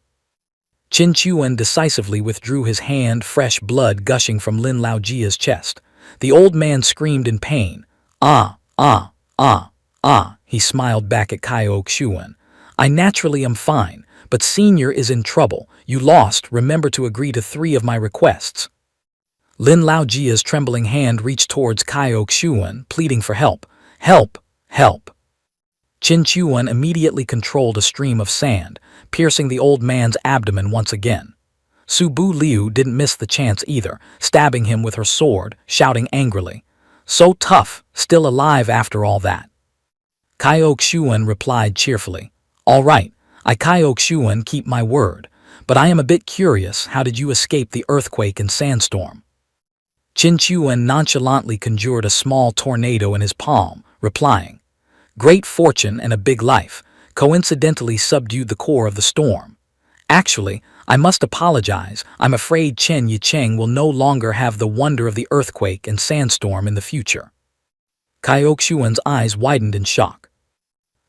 Qin Chuan decisively withdrew his hand, fresh blood gushing from Lin Lao Jia's chest. The old man screamed in pain. "Ah, ah, ah, ah," he smiled back at Kaio Xuan. "I naturally am fine, but Senior is in trouble. You lost, remember to agree to 3 of my requests." Lin Lao Jia's trembling hand reached towards Kaio Xuan, pleading for help. "Help, help." Qin Chuan immediately controlled a stream of sand, piercing the old man's abdomen once again. Su Bu Liu didn't miss the chance either, stabbing him with her sword, shouting angrily, "So tough, still alive after all that." Kaio Xuan replied cheerfully, "All right, I Kaio Xuan keep my word, but I am a bit curious, how did you escape the earthquake and sandstorm?" Qin Chuan nonchalantly conjured a small tornado in his palm, replying, "Great fortune and a big life coincidentally subdued the core of the storm. Actually, I must apologize, I'm afraid Chen Yicheng will no longer have the wonder of the earthquake and sandstorm in the future." Kaio Xuan's eyes widened in shock.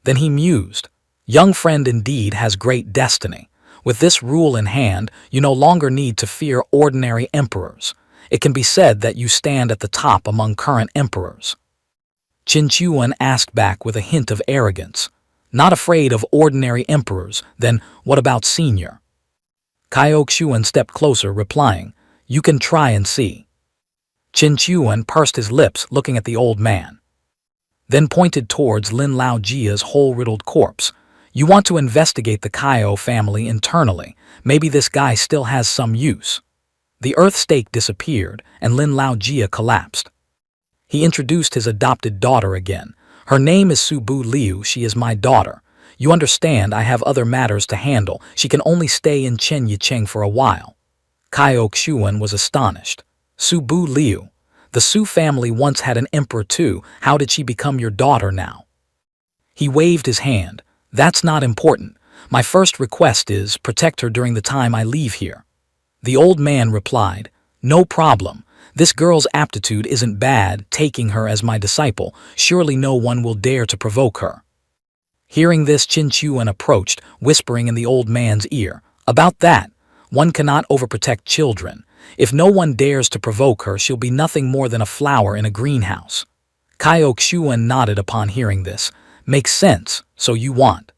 Then he mused, "Young friend indeed has great destiny. With this rule in hand, you no longer need to fear ordinary emperors. It can be said that you stand at the top among current emperors." Qin Chuan asked back with a hint of arrogance, "Not afraid of ordinary emperors, then what about Senior?" Kaio Xuan stepped closer, replying, "You can try and see." Qin Chuan pursed his lips, looking at the old man, then pointed towards Lin Lao Jia's hole-riddled corpse. You want to investigate the Kaio family internally. Maybe this guy still has some use. The earth stake disappeared, and Lin Laojia collapsed. He introduced his adopted daughter again. Her name is Su Bu Liu. She is my daughter. You understand, I have other matters to handle. She can only stay in Chen Yicheng for a while. Kaio Xuan was astonished. Su Bu Liu. The Su family once had an emperor too. How did she become your daughter now? He waved his hand. That's not important. My first request is protect her during the time I leave here. The old man replied, no problem. This girl's aptitude isn't bad, taking her as my disciple. Surely no one will dare to provoke her. Hearing this, Qin Chuan approached, whispering in the old man's ear. About that, one cannot overprotect children. If no one dares to provoke her, she'll be nothing more than a flower in a greenhouse. Kaio Xuan nodded upon hearing this. Makes sense, so you want.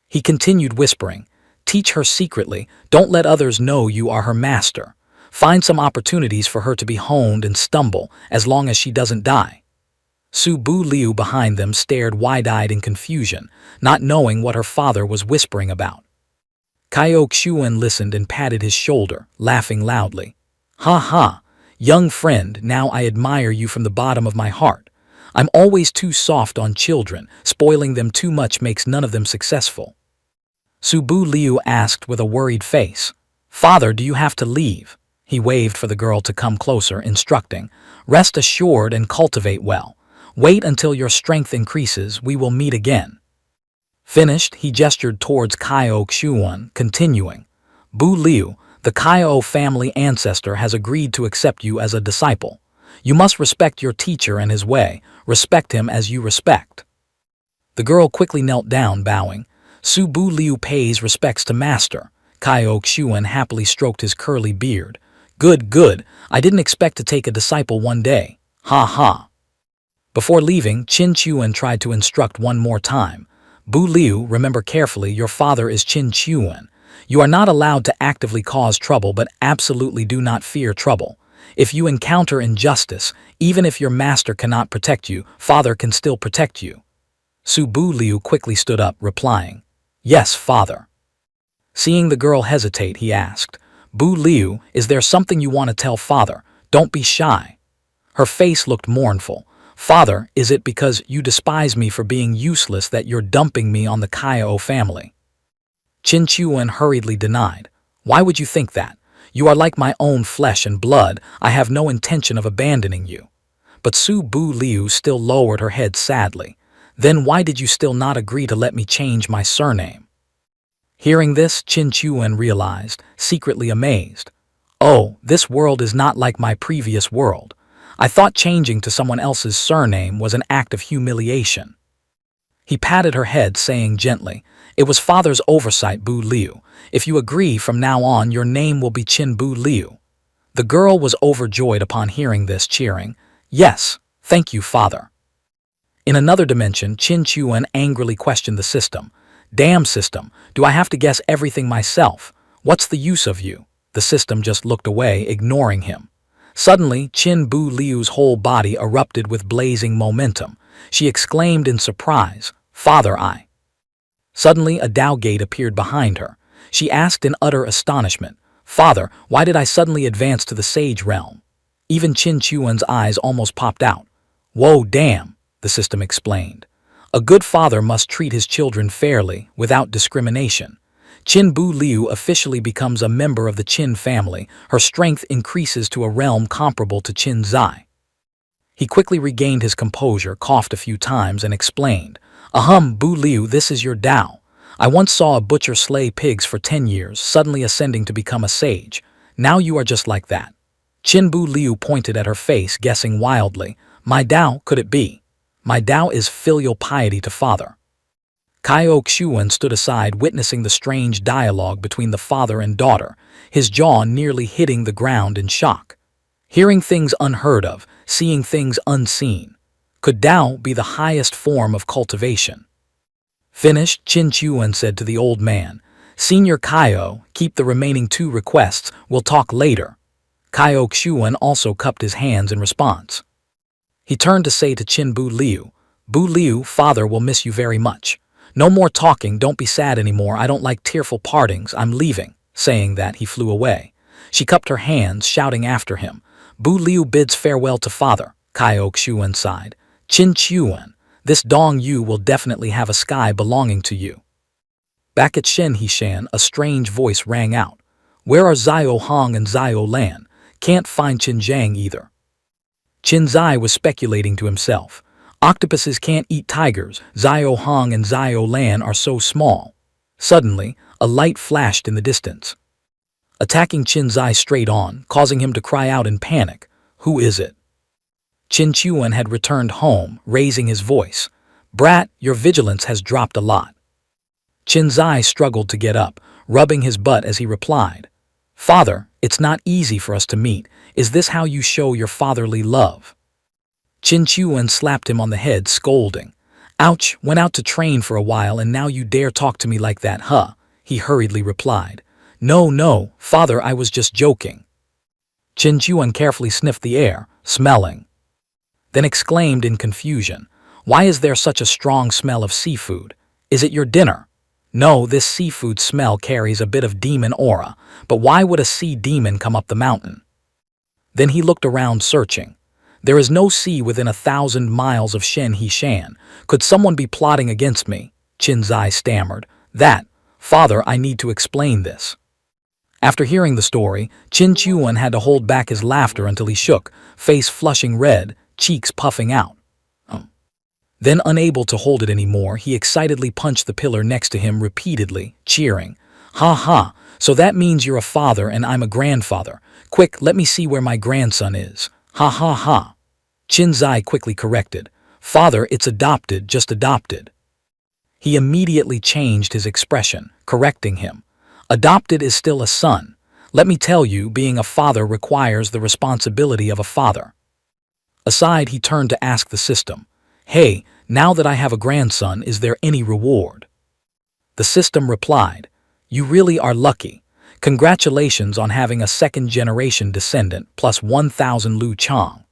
He continued whispering, teach her secretly, don't let others know you are her master. Find some opportunities for her to be honed and stumble, as long as she doesn't die. Su Bu Liu behind them stared wide-eyed in confusion, not knowing what her father was whispering about. Kaio Xuan listened and patted his shoulder, laughing loudly. Ha ha, young friend, now I admire you from the bottom of my heart. I'm always too soft on children, spoiling them too much makes none of them successful. Su Bu Liu asked with a worried face. Father, do you have to leave? He waved for the girl to come closer, instructing, rest assured and cultivate well. Wait until your strength increases, we will meet again. Finished, he gestured towards Kaio Xuan, continuing, Bu Liu, the Kaio family ancestor has agreed to accept you as a disciple. You must respect your teacher and his way, respect him as you respect. The girl quickly knelt down, bowing. Su Bu Liu pays respects to master. Kaio Xuan happily stroked his curly beard. Good, good, I didn't expect to take a disciple one day. Ha ha. Before leaving, Qin Chuan tried to instruct one more time. Bu Liu, remember carefully, your father is Qin Chuan. You are not allowed to actively cause trouble, but absolutely do not fear trouble. If you encounter injustice, even if your master cannot protect you, father can still protect you. Su Bu Liu quickly stood up, replying, yes, father. Seeing the girl hesitate, he asked, Bu Liu, is there something you want to tell father? Don't be shy. Her face looked mournful. Father, is it because you despise me for being useless that you're dumping me on the Kaio family? Qin Chuan hurriedly denied. Why would you think that? You are like my own flesh and blood. I have no intention of abandoning you. But Su Bu Liu still lowered her head sadly. Then why did you still not agree to let me change my surname? Hearing this, Qin Chuan realized, secretly amazed. Oh, this world is not like my previous world. I thought changing to someone else's surname was an act of humiliation. He patted her head, saying gently, it was father's oversight, Bu Liu. If you agree, from now on your name will be Qin Bu Liu. The girl was overjoyed upon hearing this, cheering, yes, thank you, father. In another dimension, Qin Chuan angrily questioned the system. Damn system, do I have to guess everything myself? What's the use of you? The system just looked away, ignoring him. Suddenly, Qin Bu Liu's whole body erupted with blazing momentum. She exclaimed in surprise, Father, I. Suddenly, a Dao gate appeared behind her. She asked in utter astonishment, Father, why did I suddenly advance to the sage realm? Even Qin Chuan's eyes almost popped out. Whoa, damn, the system explained. A good father must treat his children fairly, without discrimination. Qin Bu Liu officially becomes a member of the Qin family. Her strength increases to a realm comparable to Qin Zai. He quickly regained his composure, coughed a few times, and explained, Bu Liu, this is your Dao. I once saw a butcher slay pigs for 10 years, suddenly ascending to become a sage. Now you are just like that. Qin Bu Liu pointed at her face, guessing wildly, my Dao, could it be? My Dao is filial piety to father. Kaio Xuan stood aside, witnessing the strange dialogue between the father and daughter, his jaw nearly hitting the ground in shock. Hearing things unheard of, seeing things unseen. Could Dao be the highest form of cultivation? Finished, Qin Chuan said to the old man, Senior Kaio, keep the remaining 2 requests, we'll talk later. Kaio Xuan also cupped his hands in response. He turned to say to Qin Bu Liu, Bu Liu, father will miss you very much. No more talking, don't be sad anymore, I don't like tearful partings, I'm leaving. Saying that, he flew away. She cupped her hands, shouting after him. Bu Liu bids farewell to father, Kaio Xuan sighed. Qin Chuan, this Dong Yu will definitely have a sky belonging to you. Back at Shen Hishan, a strange voice rang out. Where are Xiao Hong and Xiao Lan? Can't find Qin Zhang either. Qin Zai was speculating to himself. Octopuses can't eat tigers, Xiao Hong and Xiao Lan are so small. Suddenly, a light flashed in the distance, attacking Qin Zai straight on, causing him to cry out in panic. Who is it? Qin Chuan had returned home, raising his voice. Brat, your vigilance has dropped a lot. Qin Zai struggled to get up, rubbing his butt as he replied. Father, it's not easy for us to meet. Is this how you show your fatherly love? Qin Chuan slapped him on the head, scolding. Ouch, went out to train for a while and now you dare talk to me like that, huh? He hurriedly replied. No, father, I was just joking. Qin Chuan carefully sniffed the air, smelling, then exclaimed in confusion. Why is there such a strong smell of seafood? Is it your dinner? No, this seafood smell carries a bit of demon aura, but why would a sea demon come up the mountain? Then he looked around searching. There is no sea within 1,000 miles of Shen Hishan. Could someone be plotting against me? Qin Zai stammered. Father, I need to explain this. After hearing the story, Qin Chuan had to hold back his laughter until he shook, face flushing red, cheeks puffing out. Then, unable to hold it anymore, he excitedly punched the pillar next to him repeatedly, cheering. Ha ha, so that means you're a father and I'm a grandfather. Quick, let me see where my grandson is. Ha ha ha. Qin Zai quickly corrected. Father, it's adopted, just adopted. He immediately changed his expression, correcting him. Adopted is still a son. Let me tell you, being a father requires the responsibility of a father. Aside, he turned to ask the system. Hey, now that I have a grandson, is there any reward? The system replied. You really are lucky. Congratulations on having a second-generation descendant plus 1,000 Lu Chang.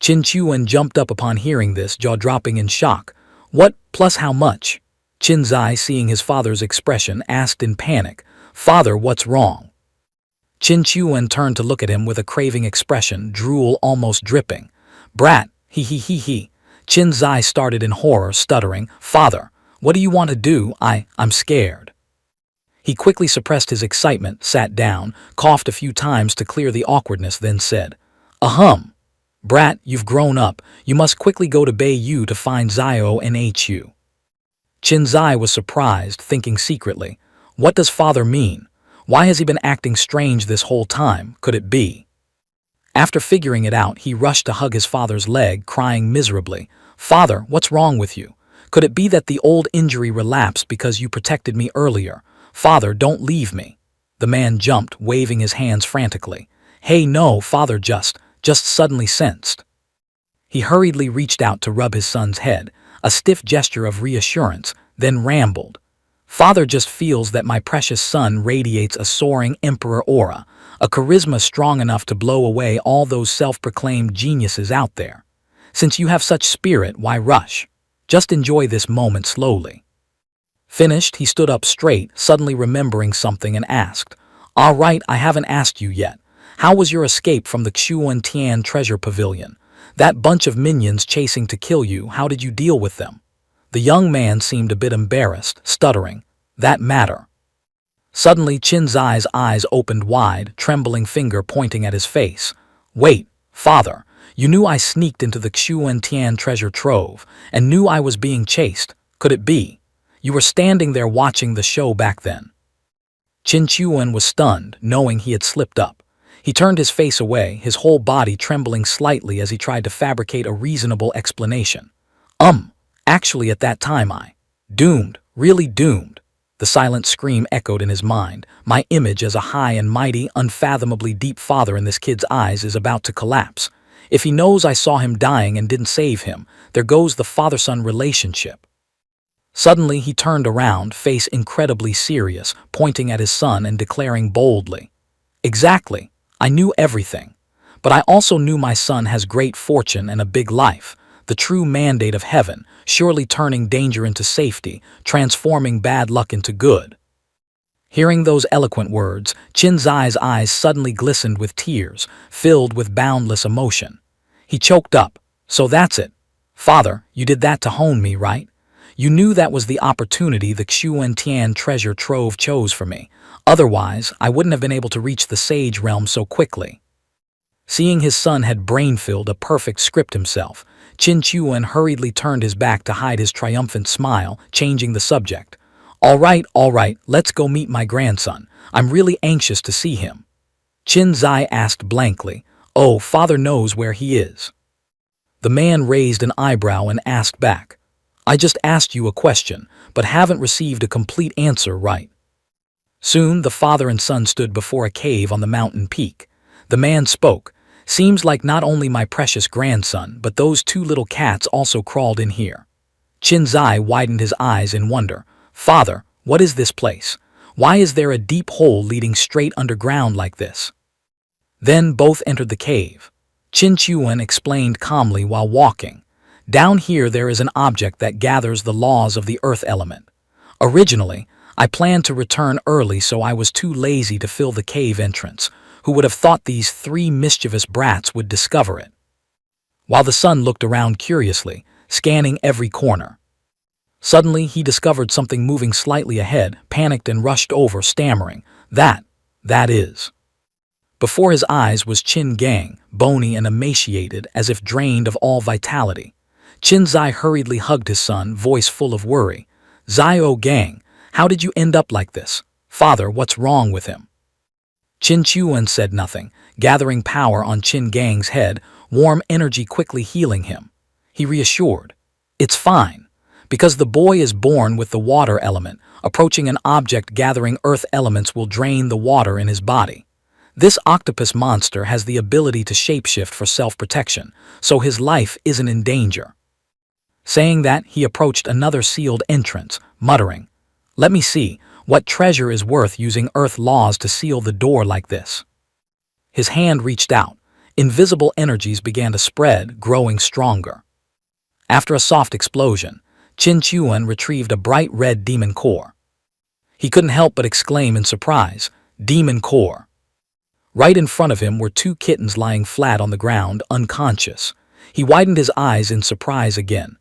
Qin Chuan jumped up upon hearing this, jaw-dropping in shock. What, plus how much? Qin Zai, seeing his father's expression, asked in panic. Father, what's wrong? Qin Chuan turned to look at him with a craving expression, drool almost dripping. Brat, he. Qin Zai started in horror, stuttering. Father, what do you want to do? I'm scared. He quickly suppressed his excitement, sat down, coughed a few times to clear the awkwardness, then said, Ahem. Brat, you've grown up. You must quickly go to Beiyu to find Xiao and Hu. Qin Zai was surprised, thinking secretly. What does father mean? Why has he been acting strange this whole time? Could it be? After figuring it out, he rushed to hug his father's leg, crying miserably. Father, what's wrong with you? Could it be that the old injury relapsed because you protected me earlier? Father, don't leave me. The man jumped, waving his hands frantically. Hey, no, father just suddenly sensed. He hurriedly reached out to rub his son's head, a stiff gesture of reassurance, then rambled. Father just feels that my precious son radiates a soaring emperor aura, a charisma strong enough to blow away all those self-proclaimed geniuses out there. Since you have such spirit, why rush? Just enjoy this moment slowly. Finished, he stood up straight, suddenly remembering something, and asked, All right, I haven't asked you yet. How was your escape from the Xuan Tian treasure pavilion? That bunch of minions chasing to kill you, how did you deal with them? The young man seemed a bit embarrassed, stuttering. That matter. Suddenly, Qin Zai's eyes opened wide, trembling finger pointing at his face. Wait, father, you knew I sneaked into the Xuan Tian treasure trove, and knew I was being chased. Could it be? You were standing there watching the show back then. Qin Chuan was stunned, knowing he had slipped up. He turned his face away, his whole body trembling slightly as he tried to fabricate a reasonable explanation. Actually at that time doomed, really doomed. The silent scream echoed in his mind. My image as a high and mighty, unfathomably deep father in this kid's eyes is about to collapse. If he knows I saw him dying and didn't save him, there goes the father-son relationship. Suddenly he turned around, face incredibly serious, pointing at his son and declaring boldly, Exactly, I knew everything. But I also knew my son has great fortune and a big life. the true mandate of heaven, surely turning danger into safety, transforming bad luck into good. Hearing those eloquent words, Qin Zai's eyes suddenly glistened with tears, filled with boundless emotion. He choked up. So that's it. Father, you did that to hone me, right? You knew that was the opportunity the Xuantian treasure trove chose for me. Otherwise, I wouldn't have been able to reach the sage realm so quickly. Seeing his son had brain-filled a perfect script himself, Qin Chuan hurriedly turned his back to hide his triumphant smile, changing the subject. All right, let's go meet my grandson. I'm really anxious to see him. Qin Zai asked blankly. Oh, father knows where he is. The man raised an eyebrow and asked back. I just asked you a question, but haven't received a complete answer, right? Soon the father and son stood before a cave on the mountain peak. The man spoke. Seems like not only my precious grandson, but those two little cats also crawled in here. Qin Zai widened his eyes in wonder. Father, what is this place? Why is there a deep hole leading straight underground like this? Then both entered the cave. Qin Chuan explained calmly while walking. Down here there is an object that gathers the laws of the earth element. Originally, I planned to return early, so I was too lazy to fill the cave entrance. Who would have thought these three mischievous brats would discover it? While the son looked around curiously, scanning every corner. Suddenly, he discovered something moving slightly ahead, panicked and rushed over, stammering, That is. Before his eyes was Qin Gang, bony and emaciated, as if drained of all vitality. Qin Zai hurriedly hugged his son, voice full of worry. Zio Gang, how did you end up like this? Father, what's wrong with him? Qin Chuan said nothing, gathering power on Qin Gang's head, warm energy quickly healing him. He reassured. It's fine. Because the boy is born with the water element, approaching an object gathering earth elements will drain the water in his body. This octopus monster has the ability to shapeshift for self-protection, so his life isn't in danger. Saying that, he approached another sealed entrance, muttering, Let me see, what treasure is worth using earth laws to seal the door like this? His hand reached out. Invisible energies began to spread, growing stronger. After a soft explosion, Qin Chuan retrieved a bright red demon core. He couldn't help but exclaim in surprise, Demon core. Right in front of him were two kittens lying flat on the ground, unconscious. He widened his eyes in surprise again.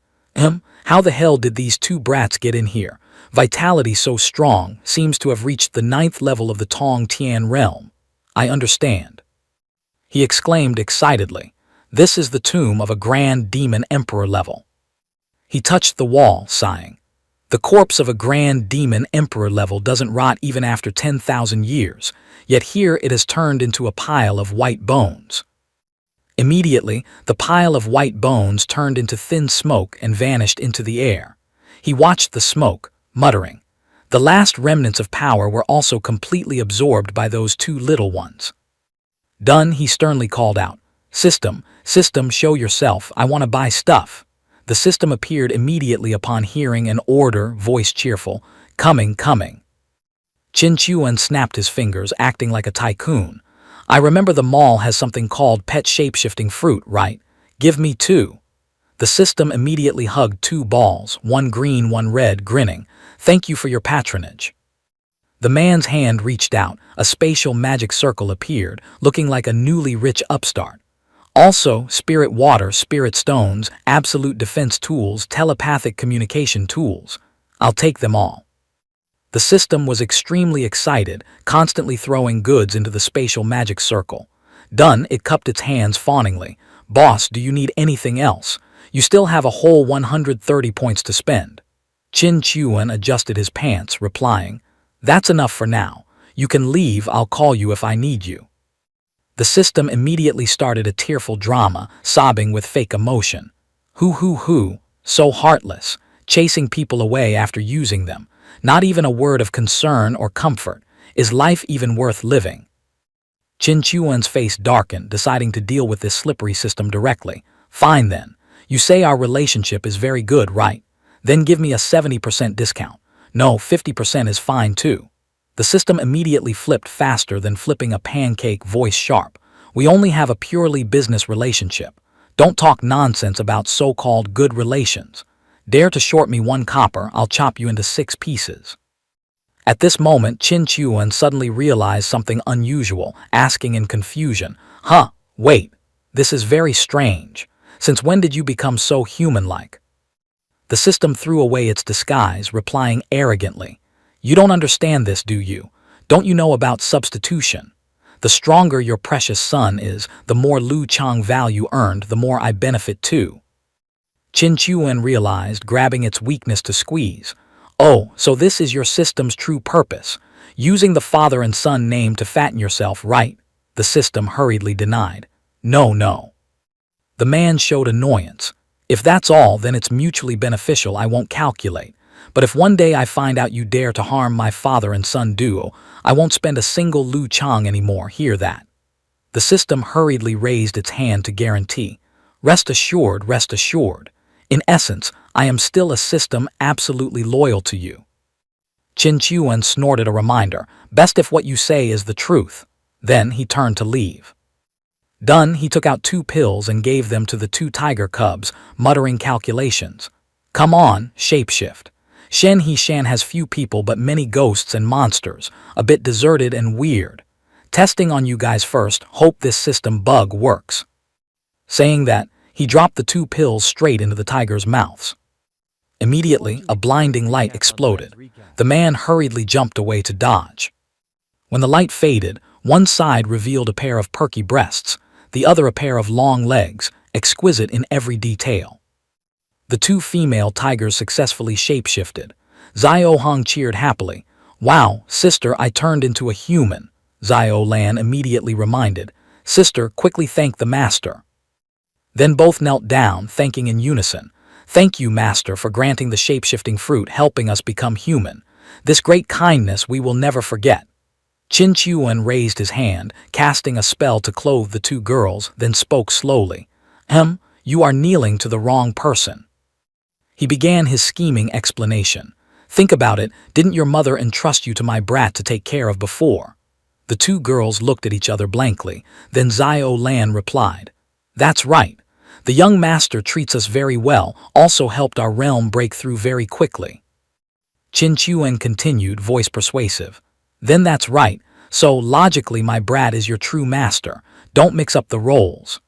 How the hell did these two brats get in here? Vitality so strong seems to have reached the 9th level of the Tong Tian realm. I understand. He exclaimed excitedly. This is the tomb of a grand demon emperor level. He touched the wall, sighing. The corpse of a grand demon emperor level doesn't rot even after 10,000 years, yet here it has turned into a pile of white bones. Immediately, the pile of white bones turned into thin smoke and vanished into the air. He watched the smoke, muttering. The last remnants of power were also completely absorbed by those two little ones. Done, he sternly called out, System, show yourself, I want to buy stuff. The system appeared immediately upon hearing an order, voice cheerful, Coming. Qin Chuan snapped his fingers, acting like a tycoon. I remember the mall has something called pet shape-shifting fruit, right? Give me 2. The system immediately hugged 2 balls, one green, one red, grinning. Thank you for your patronage. The man's hand reached out, a spatial magic circle appeared, looking like a newly rich upstart. Also, spirit water, spirit stones, absolute defense tools, telepathic communication tools. I'll take them all. The system was extremely excited, constantly throwing goods into the spatial magic circle. Done, it cupped its hands fawningly. Boss, do you need anything else? You still have a whole 130 points to spend. Qin Chuan adjusted his pants, replying, That's enough for now. You can leave, I'll call you if I need you. The system immediately started a tearful drama, sobbing with fake emotion. Hoo, so heartless, chasing people away after using them. Not even a word of concern or comfort. Is life even worth living? Qin Chuan's face darkened, deciding to deal with this slippery system directly. Fine then. You say our relationship is very good, right? Then give me a 70% discount. No, 50% is fine too. The system immediately flipped faster than flipping a pancake, voice sharp. We only have a purely business relationship. Don't talk nonsense about so-called good relations. Dare to short me 1 copper, I'll chop you into 6 pieces. At this moment, Qin Chuan suddenly realized something unusual, asking in confusion, "Huh, wait, this is very strange. Since when did you become so human-like?" The system threw away its disguise, replying arrogantly, "You don't understand this, do you? Don't you know about substitution? The stronger your precious son is, the more Lu Chang value earned, the more I benefit too." Qin Chuan realized, grabbing its weakness to squeeze. "Oh, so this is your system's true purpose, using the father and son name to fatten yourself, right?" The system hurriedly denied. "No, no." The man showed annoyance. "If that's all, then it's mutually beneficial, I won't calculate. But if one day I find out you dare to harm my father and son duo, I won't spend a single Lu Chang anymore, hear that?" The system hurriedly raised its hand to guarantee. Rest assured, rest assured. In essence, I am still a system absolutely loyal to you." Qin Chuan snorted a reminder, "Best if what you say is the truth." Then he turned to leave. Done, he took out 2 pills and gave them to the 2 tiger cubs, muttering calculations. "Come on, shapeshift. Shen He Shan has few people but many ghosts and monsters, a bit deserted and weird. Testing on you guys first, hope this system bug works." Saying that, he dropped the 2 pills straight into the tigers' mouths. Immediately, a blinding light exploded. The man hurriedly jumped away to dodge. When the light faded, one side revealed a pair of perky breasts, the other a pair of long legs, exquisite in every detail. The 2 female tigers successfully shapeshifted. Xiao Hong cheered happily. "Wow, sister, I turned into a human." Xiao Lan immediately reminded. "Sister, quickly thank the master." Then both knelt down, thanking in unison. "Thank you, master, for granting the shapeshifting fruit, helping us become human. This great kindness we will never forget." Qin Chuan raised his hand, casting a spell to clothe the 2 girls, then spoke slowly. You are kneeling to the wrong person." He began his scheming explanation. "Think about it, didn't your mother entrust you to my brat to take care of before?" The 2 girls looked at each other blankly, then Xiao Lan replied, "That's right. The young master treats us very well, also helped our realm break through very quickly." Qin Chuan continued, voice persuasive. "Then that's right, so logically my brat is your true master. Don't mix up the roles."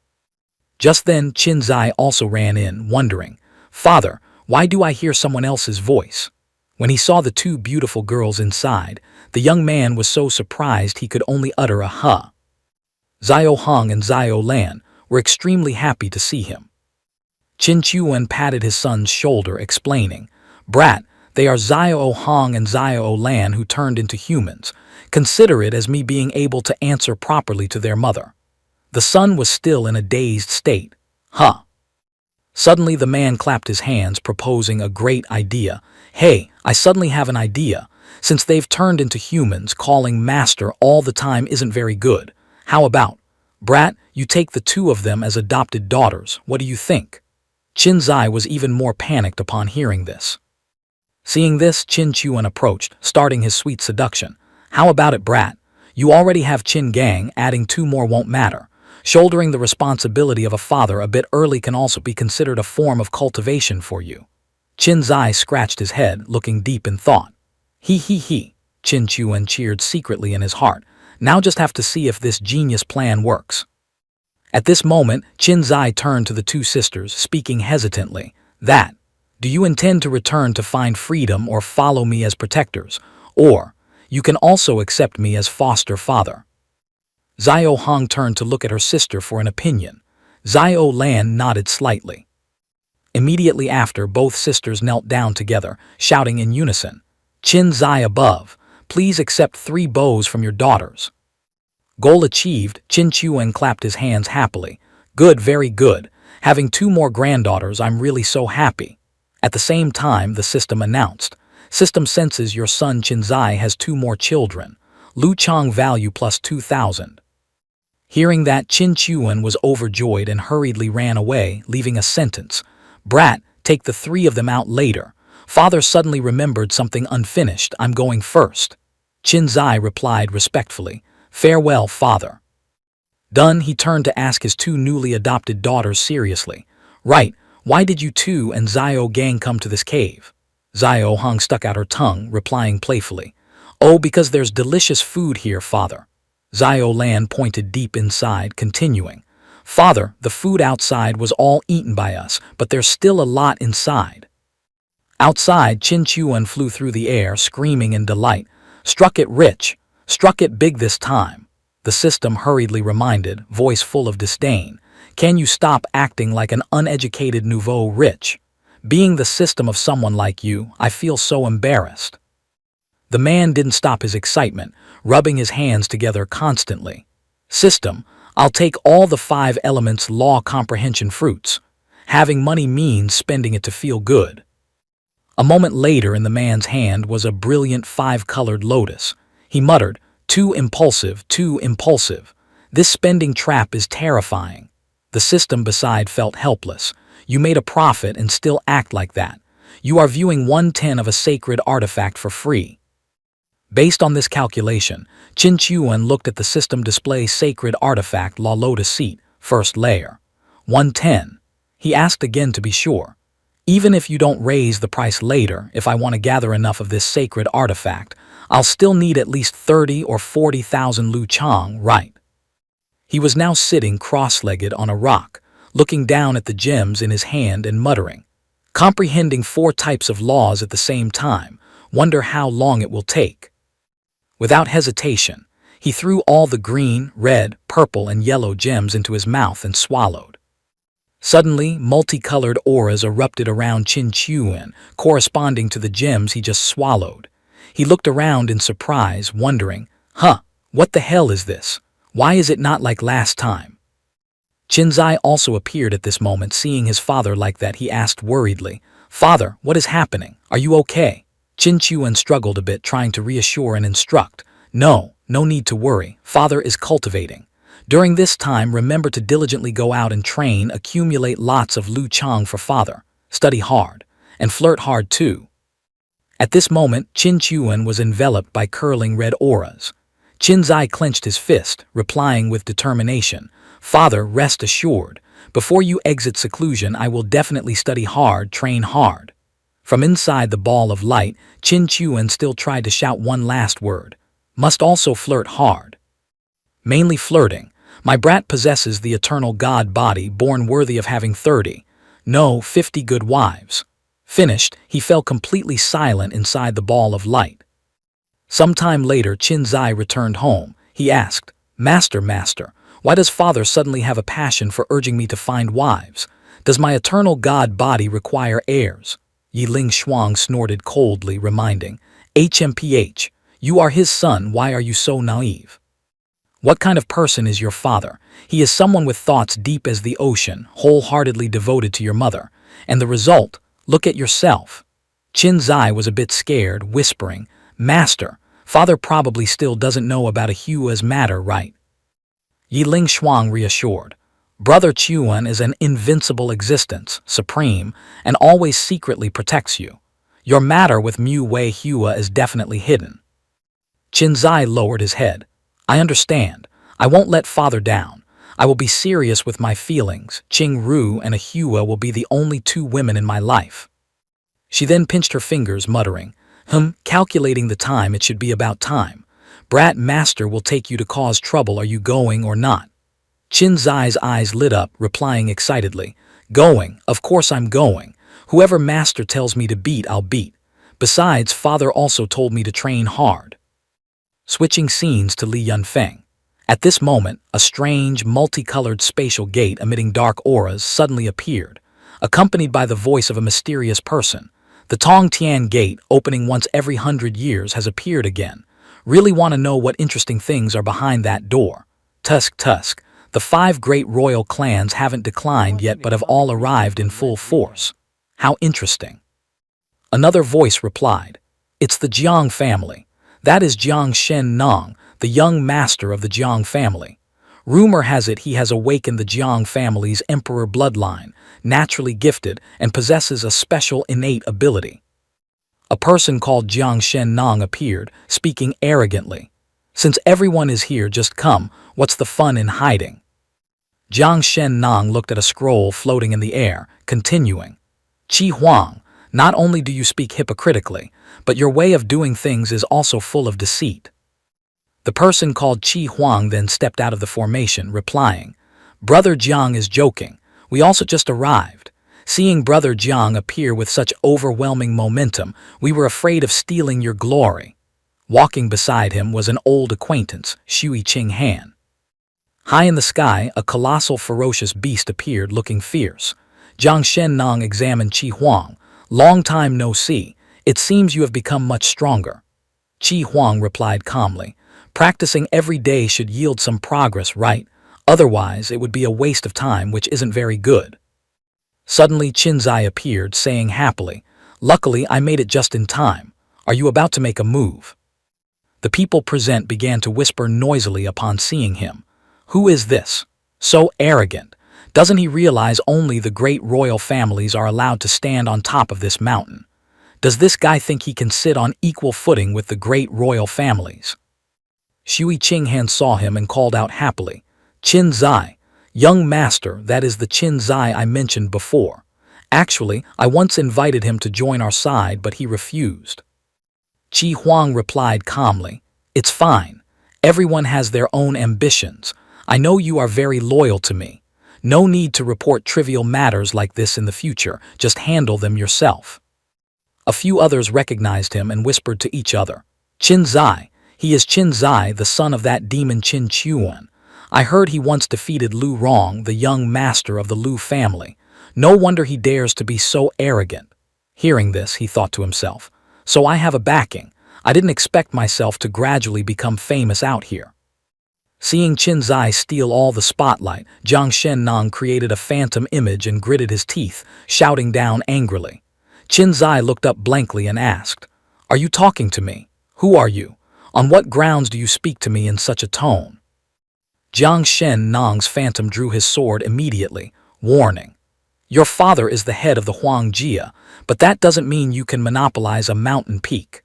Just then Qin Zai also ran in, wondering, "Father, why do I hear someone else's voice?" When he saw the 2 beautiful girls inside, the young man was so surprised he could only utter a huh. Xiao Hong and Xiao Lan were extremely happy to see him. Qin Chuan patted his son's shoulder, explaining, "Brat, they are Xiao Hong and Xiao Lan who turned into humans. Consider it as me being able to answer properly to their mother." The son was still in a dazed state. "Huh." Suddenly the man clapped his hands, proposing a great idea. "Hey, I suddenly have an idea. Since they've turned into humans, calling master all the time isn't very good. How about, brat, you take the 2 of them as adopted daughters, what do you think?" Qin Zai was even more panicked upon hearing this. Seeing this, Qin Chuan approached, starting his sweet seduction. "How about it, brat? You already have Qin Gang, adding 2 more won't matter. Shouldering the responsibility of a father a bit early can also be considered a form of cultivation for you." Qin Zai scratched his head, looking deep in thought. He. Qin Chuan cheered secretly in his heart. "Now just have to see if this genius plan works." At this moment, Qin Zai turned to the 2 sisters, speaking hesitantly. Do you intend to return to find freedom or follow me as protectors? Or, you can also accept me as foster father." Xiao Hong turned to look at her sister for an opinion. Xiao Lan nodded slightly. Immediately after, both sisters knelt down together, shouting in unison, "Qin Zai above, please accept 3 bows from your daughters." Goal achieved, Qin Chuan clapped his hands happily. "Good, very good. Having 2 more granddaughters, I'm really so happy." At the same time, the system announced, "System senses your son Qin Zai has 2 more children. Lu Chang value plus 2,000. Hearing that, Qin Chuan was overjoyed and hurriedly ran away, leaving a sentence. "Brat, take the 3 of them out later. Father suddenly remembered something unfinished. I'm going first." Qin Zai replied respectfully, "Farewell, father." Done, he turned to ask his two newly adopted daughters seriously. Right, why did you two and Zio gang come to this cave? Zio Hong stuck out her tongue, replying playfully. Oh, because there's delicious food here, father. Zio Lan pointed deep inside, continuing. Father, the food outside was all eaten by us, but there's still a lot inside. Outside, Qin Chuan flew through the air, screaming in delight. Struck it rich, struck it big this time. The system hurriedly reminded, voice full of disdain. Can you stop acting like an uneducated nouveau rich? Being the system of someone like you, I feel so embarrassed. The man didn't stop his excitement, rubbing his hands together constantly. System, I'll take all the 5 elements law comprehension fruits. Having money means spending it to feel good. A moment later in the man's hand was a brilliant 5-colored lotus. He muttered, too impulsive, too impulsive. This spending trap is terrifying. The system beside felt helpless. You made a profit and still act like that. You are viewing 1/10 of a sacred artifact for free. Based on this calculation, Qin Chuan looked at the system display sacred artifact La Lotus Seat, first layer. 1/10. He asked again to be sure. Even if you don't raise the price later, if I want to gather enough of this sacred artifact, I'll still need at least 30 or 40,000 Lu Chang, right? He was now sitting cross-legged on a rock, looking down at the gems in his hand and muttering. Comprehending 4 types of laws at the same time, wonder how long it will take. Without hesitation, he threw all the green, red, purple, and yellow gems into his mouth and swallowed. Suddenly, multicolored auras erupted around Qin Chuan, corresponding to the gems he just swallowed. He looked around in surprise, wondering, what the hell is this? Why is it not like last time? Qin Zai also appeared at this moment. Seeing his father like that, he asked worriedly, Father, what is happening? Are you okay? Qin Chuan struggled a bit, trying to reassure and instruct. No need to worry. Father is cultivating. During this time, remember to diligently go out and train, accumulate lots of Lu Chang for father, study hard, and flirt hard too. At this moment, Qin Chuan was enveloped by curling red auras. Qin Zai clenched his fist, replying with determination, Father, rest assured. Before you exit seclusion, I will definitely study hard, train hard. From inside the ball of light, Qin Chuan still tried to shout one last word. Must also flirt hard. Mainly flirting. My brat possesses the eternal god body, born worthy of having 50 good wives. Finished, he fell completely silent inside the ball of light. Some time later, Qin Zai returned home. He asked, Master, why does father suddenly have a passion for urging me to find wives? Does my eternal god body require heirs? Yiling Shuang snorted coldly, reminding, HMPH, you are his son, why are you so naive? What kind of person is your father? He is someone with thoughts deep as the ocean, wholeheartedly devoted to your mother. And the result? Look at yourself. Qin Zai was a bit scared, whispering, Master, father probably still doesn't know about a Hua's matter, right? Yiling Shuang reassured. Brother Chuan is an invincible existence, supreme, and always secretly protects you. Your matter with Mu Wei Hua is definitely hidden. Qin Zai lowered his head. I understand. I won't let father down. I will be serious with my feelings. Qing Ru and a Hua will be the only 2 women in my life. She then pinched her fingers, muttering, calculating the time, it should be about time. Brat master will take you to cause trouble, are you going or not? Qin Zai's eyes lit up, replying excitedly, Going, of course I'm going. Whoever master tells me to beat, I'll beat. Besides, father also told me to train hard. Switching scenes to Li Yunfeng. At this moment, a strange, multicolored spatial gate emitting dark auras suddenly appeared, accompanied by the voice of a mysterious person. The Tong Tian Gate, opening once every 100 years, has appeared again. Really want to know what interesting things are behind that door. Tusk. The 5 great royal clans haven't declined yet but have all arrived in full force. How interesting. Another voice replied, It's the Jiang family. That is Jiang Shen Nong, the young master of the Jiang family. Rumor has it he has awakened the Jiang family's emperor bloodline, naturally gifted and possesses a special innate ability. A person called Jiang Shen Nong appeared, speaking arrogantly. Since everyone is here, just come. What's the fun in hiding? Jiang Shen Nong looked at a scroll floating in the air, continuing. Qi Huang, not only do you speak hypocritically, but your way of doing things is also full of deceit. The person called Qi Huang then stepped out of the formation, replying, Brother Jiang is joking. We also just arrived. Seeing Brother Jiang appear with such overwhelming momentum, we were afraid of stealing your glory. Walking beside him was an old acquaintance, Shui Qing Han. High in the sky, a colossal ferocious beast appeared, looking fierce. Jiang Shen Nong examined Qi Huang. Long time no see. It seems you have become much stronger. Qi Huang replied calmly. Practicing every day should yield some progress, right? Otherwise, it would be a waste of time, which isn't very good. Suddenly, Qin Zai appeared, saying happily, Luckily, I made it just in time. Are you about to make a move? The people present began to whisper noisily upon seeing him. Who is this? So arrogant. Doesn't he realize only the great royal families are allowed to stand on top of this mountain? Does this guy think he can sit on equal footing with the great royal families? Shui Qing Han saw him and called out happily, Qin Zai. Young master, that is the Qin Zai I mentioned before. Actually, I once invited him to join our side, but he refused. Qi Huang replied calmly, It's fine. Everyone has their own ambitions. I know you are very loyal to me. No need to report trivial matters like this in the future, just handle them yourself. A few others recognized him and whispered to each other, Qin Zai, he is Qin Zai, the son of that demon Qin Chuan. I heard he once defeated Lu Rong, the young master of the Lu family. No wonder he dares to be so arrogant. Hearing this, he thought to himself, so I have a backing. I didn't expect myself to gradually become famous out here. Seeing Qin Zai steal all the spotlight, Jiang Shen Nong created a phantom image and gritted his teeth, shouting down angrily. Qin Zai looked up blankly and asked, Are you talking to me? Who are you? On what grounds do you speak to me in such a tone? Jiang Shen Nong's phantom drew his sword immediately, warning, Your father is the head of the Huang Jia, but that doesn't mean you can monopolize a mountain peak.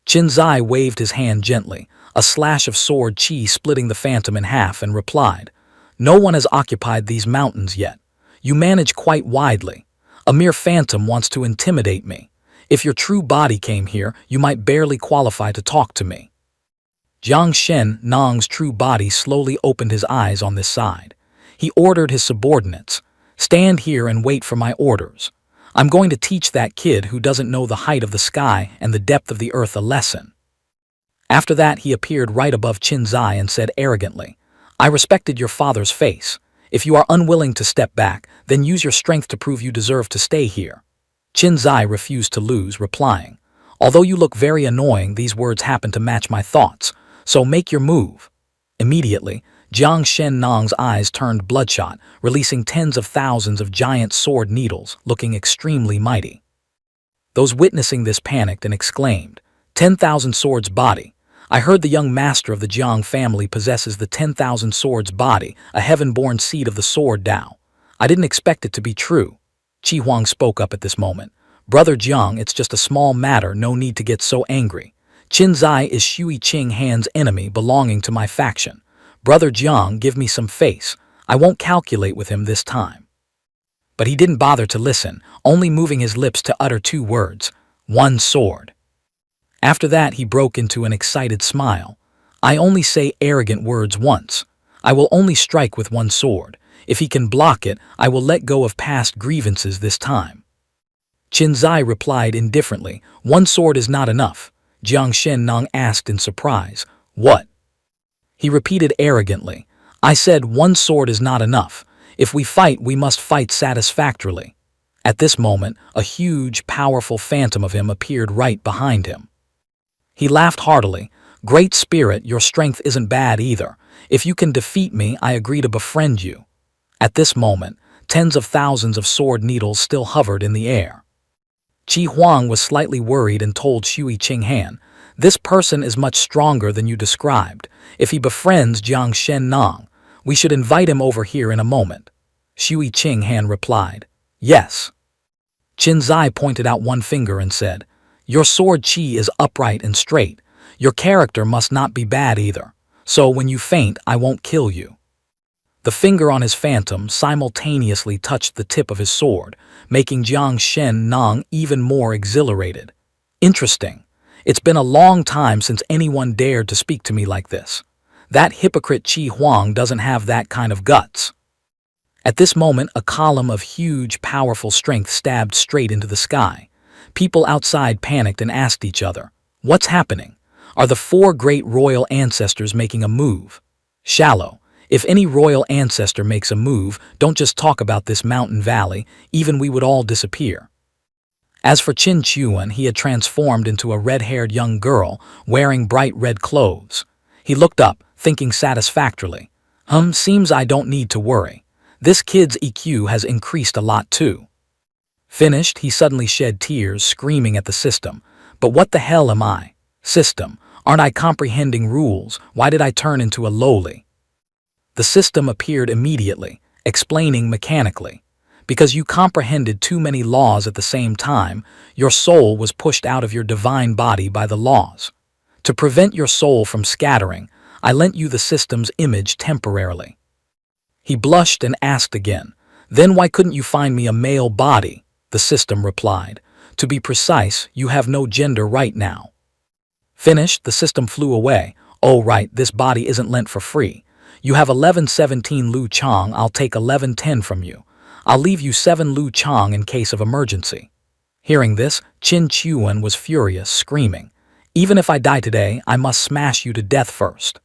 Qin Zai waved his hand gently, a slash of sword qi splitting the phantom in half, and replied, No one has occupied these mountains yet. You manage quite widely. A mere phantom wants to intimidate me. If your true body came here, you might barely qualify to talk to me. Jiang Shen Nong's true body slowly opened his eyes on this side. He ordered his subordinates, Stand here and wait for my orders. I'm going to teach that kid who doesn't know the height of the sky and the depth of the earth a lesson. After that, he appeared right above Qin Zai and said arrogantly, I respected your father's face. If you are unwilling to step back, then use your strength to prove you deserve to stay here. Qin Zai refused to lose, replying, Although you look very annoying, these words happen to match my thoughts. So make your move. Immediately, Jiang Shen Nong's eyes turned bloodshot, releasing tens of thousands of giant sword needles, looking extremely mighty. Those witnessing this panicked and exclaimed, 10,000 swords body. I heard the young master of the Jiang family possesses the 10,000 swords body, a heaven-born seed of the sword Dao. I didn't expect it to be true. Qi Huang spoke up at this moment. Brother Jiang, it's just a small matter, no need to get so angry. Qin Zai is Shui Qing Han's enemy belonging to my faction. Brother Jiang, give me some face. I won't calculate with him this time. But he didn't bother to listen, only moving his lips to utter two words, one sword. After that, he broke into an excited smile. I only say arrogant words once. I will only strike with one sword. If he can block it, I will let go of past grievances this time. Qin Zai replied indifferently, One sword is not enough. Jiang Shen Nong asked in surprise, What? He repeated arrogantly, I said one sword is not enough. If we fight, we must fight satisfactorily. At this moment, a huge, powerful phantom of him appeared right behind him. He laughed heartily. Great spirit, your strength isn't bad either. If you can defeat me, I agree to befriend you. At this moment, tens of thousands of sword needles still hovered in the air. Qi Huang was slightly worried and told Shui Qing Han, This person is much stronger than you described. If he befriends Jiang Shen Nong, we should invite him over here in a moment. Shui Qing Han replied, Yes. Qin Zai pointed out one finger and said, Your sword qi is upright and straight. Your character must not be bad either, so when you faint, I won't kill you." The finger on his phantom simultaneously touched the tip of his sword, making Jiang Shen Nang even more exhilarated. "Interesting. It's been a long time since anyone dared to speak to me like this. That hypocrite Qi Huang doesn't have that kind of guts." At this moment, a column of huge, powerful strength stabbed straight into the sky. People outside panicked and asked each other, "What's happening? Are the four great royal ancestors making a move?" Shallow. If any royal ancestor makes a move, don't just talk about this mountain valley, even we would all disappear. As for Qin Chuan, he had transformed into a red-haired young girl wearing bright red clothes. He looked up, thinking satisfactorily, Seems I don't need to worry. This kid's EQ has increased a lot too." Finished, he suddenly shed tears, screaming at the system, "But what the hell am I? System, aren't I comprehending rules? Why did I turn into a lowly?" The system appeared immediately, explaining mechanically, "Because you comprehended too many laws at the same time, your soul was pushed out of your divine body by the laws. To prevent your soul from scattering, I lent you the system's image temporarily." He blushed and asked again, "Then why couldn't you find me a male body?" The system replied, "To be precise, you have no gender right now." Finished, the system flew away. "Oh right, this body isn't lent for free. You have 1117 Lu Chang, I'll take 1110 from you. I'll leave you 7 Lu Chang in case of emergency." Hearing this, Qin Chuan was furious, screaming, "Even if I die today, I must smash you to death first."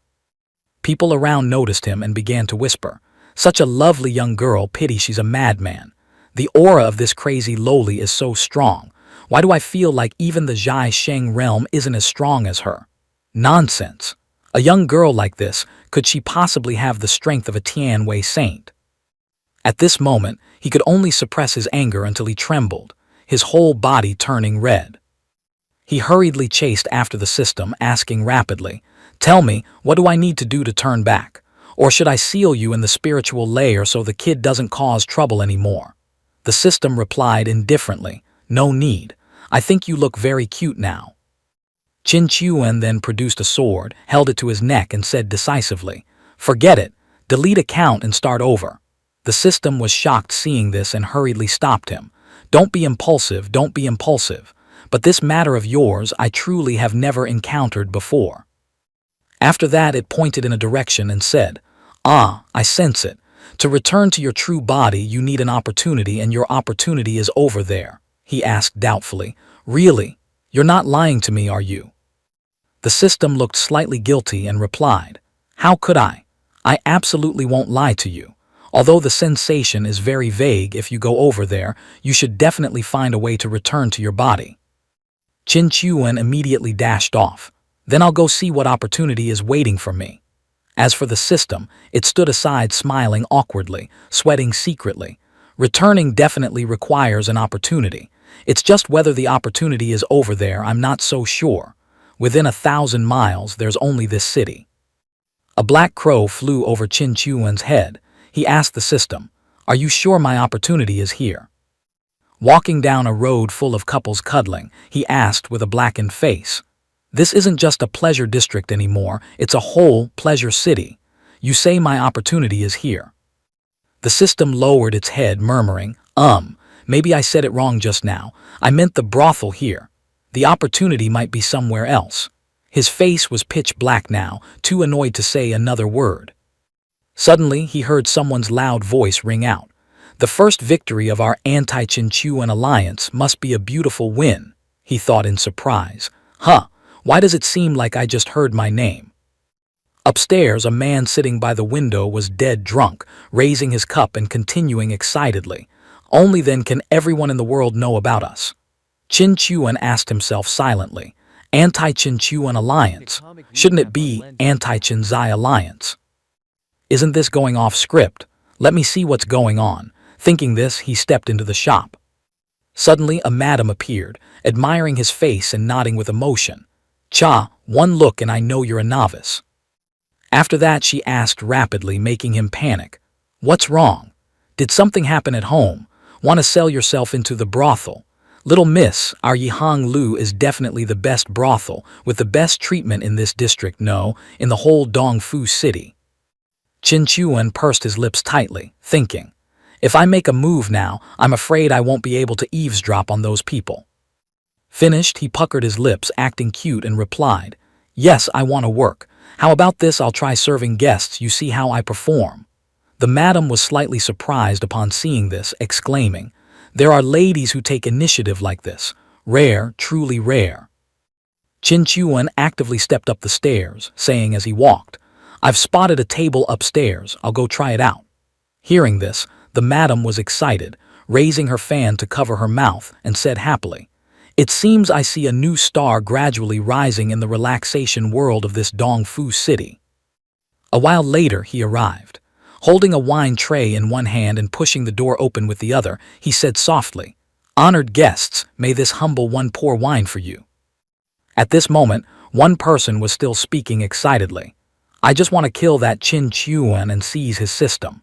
People around noticed him and began to whisper, "Such a lovely young girl, pity she's a madman. The aura of this crazy lowly is so strong. Why do I feel like even the Zhai Sheng realm isn't as strong as her? Nonsense. A young girl like this, could she possibly have the strength of a Tianwei saint?" At this moment, he could only suppress his anger until he trembled, his whole body turning red. He hurriedly chased after the system, asking rapidly, "Tell me, what do I need to do to turn back? Or should I seal you in the spiritual layer so the kid doesn't cause trouble anymore?" The system replied indifferently, "No need. I think you look very cute now." Qin Chuan then produced a sword, held it to his neck and said decisively, "Forget it. Delete account and start over." The system was shocked seeing this and hurriedly stopped him. "Don't be impulsive, don't be impulsive. But this matter of yours I truly have never encountered before." After that it pointed in a direction and said, "Ah, I sense it. To return to your true body you need an opportunity and your opportunity is over there." He asked doubtfully, "Really? You're not lying to me, are you?" The system looked slightly guilty and replied, "How could I? I absolutely won't lie to you. Although the sensation is very vague, if you go over there, you should definitely find a way to return to your body." Qin Chuan immediately dashed off. "Then I'll go see what opportunity is waiting for me." As for the system, it stood aside smiling awkwardly, sweating secretly. Returning definitely requires an opportunity. It's just whether the opportunity is over there I'm not so sure. Within 1,000 miles there's only this city. A black crow flew over Qin Chuan's head. He asked the system, "Are you sure my opportunity is here?" Walking down a road full of couples cuddling, he asked with a blackened face, "This isn't just a pleasure district anymore, it's a whole pleasure city. You say my opportunity is here." The system lowered its head, murmuring, Maybe I said it wrong just now. I meant the brothel here. The opportunity might be somewhere else." His face was pitch black now, too annoyed to say another word. Suddenly, he heard someone's loud voice ring out. "The first victory of our anti-Qin Chuan alliance must be a beautiful win," he thought in surprise. Why does it seem like I just heard my name?" Upstairs, a man sitting by the window was dead drunk, raising his cup and continuing excitedly, "Only then can everyone in the world know about us." Qin Chuan asked himself silently, "Anti-Qin Chuan alliance? Shouldn't it be anti-Qin Zai alliance? Isn't this going off script? Let me see what's going on." Thinking this, he stepped into the shop. Suddenly, a madam appeared, admiring his face and nodding with emotion. "Cha, one look and I know you're a novice." After that, she asked rapidly, making him panic, "What's wrong? Did something happen at home? Want to sell yourself into the brothel? Little miss, our Yihang Lu is definitely the best brothel, with the best treatment in this district, no, in the whole Dongfu city. Qin Chuan pursed his lips tightly, thinking, if I make a move now, I'm afraid I won't be able to eavesdrop on those people. Finished, he puckered his lips, acting cute, and replied, yes, I want to work. How about this? I'll try serving guests, you see how I perform. The madam was slightly surprised upon seeing this, exclaiming, there are ladies who take initiative like this. Rare, truly rare. Qin Chuan actively stepped up the stairs, saying as he walked, I've spotted a table upstairs, I'll go try it out. Hearing this, the madam was excited, raising her fan to cover her mouth, and said happily, it seems I see a new star gradually rising in the relaxation world of this Dongfu city. A while later he arrived. Holding a wine tray in one hand and pushing the door open with the other, he said softly, honored guests, may this humble one pour wine for you. At this moment, one person was still speaking excitedly. I just want to kill that Qin Chuan and seize his system.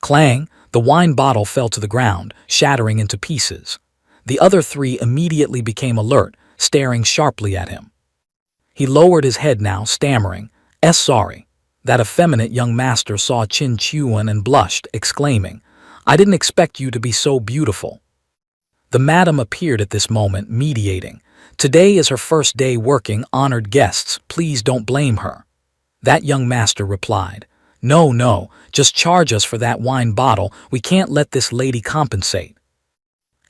Clang, the wine bottle fell to the ground, shattering into pieces. The other three immediately became alert, staring sharply at him. He lowered his head now, stammering, sorry. That effeminate young master saw Qin Chuan and blushed, exclaiming, I didn't expect you to be so beautiful. The madam appeared at this moment, mediating. Today is her first day working, honored guests, please don't blame her. That young master replied, no, just charge us for that wine bottle, we can't let this lady compensate.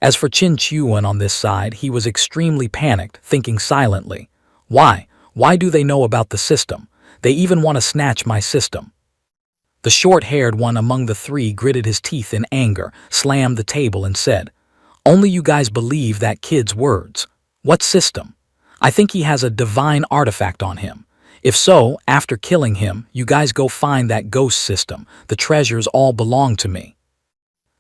As for Qin Chuan on this side, he was extremely panicked, thinking silently, why do they know about the system? They even want to snatch my system. The short-haired one among the three gritted his teeth in anger, slammed the table and said, only you guys believe that kid's words. What system? I think he has a divine artifact on him. If so, after killing him, you guys go find that ghost system. The treasures all belong to me.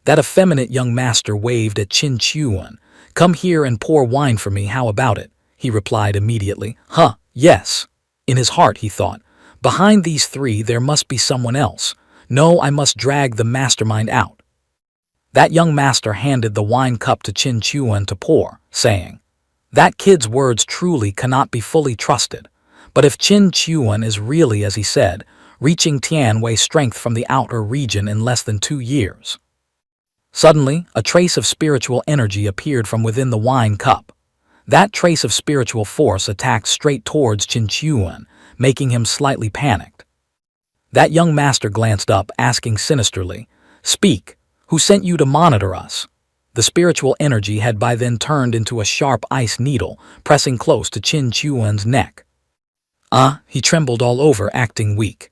That effeminate young master waved at Qin Chuan. Come here and pour wine for me, how about it? He replied immediately. Yes. In his heart he thought, behind these three there must be someone else. No, I must drag the mastermind out. That young master handed the wine cup to Qin Chuan to pour, saying, that kid's words truly cannot be fully trusted. But if Qin Chuan is really as he said, reaching Tianwei strength from the outer region in less than 2 years. Suddenly, a trace of spiritual energy appeared from within the wine cup. That trace of spiritual force attacked straight towards Qin Chuan, making him slightly panicked. That young master glanced up, asking sinisterly, speak, who sent you to monitor us? The spiritual energy had by then turned into a sharp ice needle, pressing close to Qin Chuan's neck. He trembled all over, acting weak.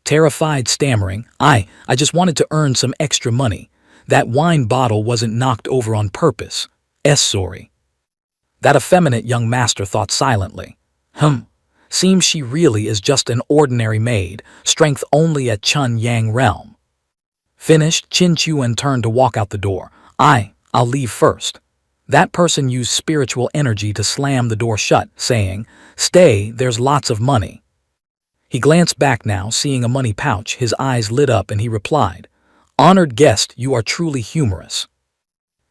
Terrified, stammering, I just wanted to earn some extra money. That wine bottle wasn't knocked over on purpose. Sorry. That effeminate young master thought silently. Seems she really is just an ordinary maid, strength only at Chun Yang realm. Finished, Qin Chuan turned to walk out the door. I'll leave first. That person used spiritual energy to slam the door shut, saying, stay, there's lots of money. He glanced back now, seeing a money pouch, his eyes lit up and he replied, honored guest, you are truly humorous.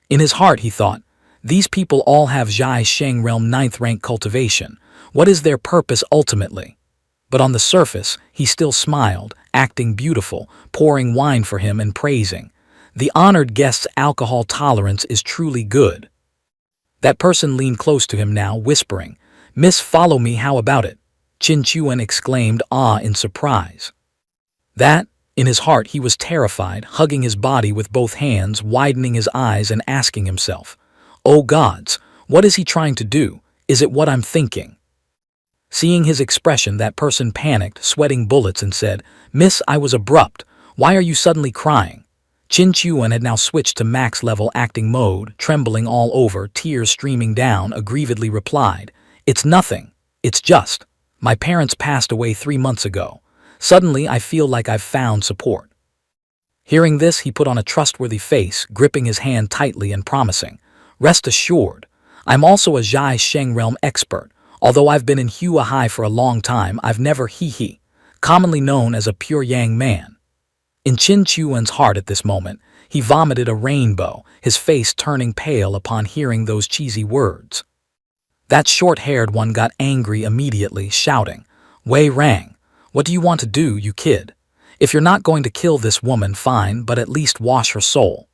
In his heart he thought, these people all have Zhai Sheng realm 9th rank cultivation. What is their purpose ultimately? But on the surface, he still smiled, acting beautiful, pouring wine for him and praising. The honored guest's alcohol tolerance is truly good. That person leaned close to him now, whispering, Miss, follow me, how about it? Qin Chuan exclaimed, in surprise. That, in his heart he was terrified, hugging his body with both hands, widening his eyes and asking himself, oh gods, what is he trying to do? Is it what I'm thinking? Seeing his expression, that person panicked, sweating bullets, and said, Miss, I was abrupt. Why are you suddenly crying? Qin Chuan had now switched to max-level acting mode, trembling all over, tears streaming down, aggrievedly replied, it's nothing. It's just, my parents passed away 3 months ago. Suddenly, I feel like I've found support. Hearing this, he put on a trustworthy face, gripping his hand tightly and promising, rest assured, I'm also a Zhai Sheng realm expert. Although I've been in Hua Hai for a long time, I've never commonly known as a pure Yang man. In Qin Chuan's heart at this moment, He vomited a rainbow, his face turning pale upon hearing those cheesy words. That short-haired one got angry immediately, shouting, "Wei Rang, what do you want to do, you kid? If you're not going to kill this woman, fine, but at least wash her soul."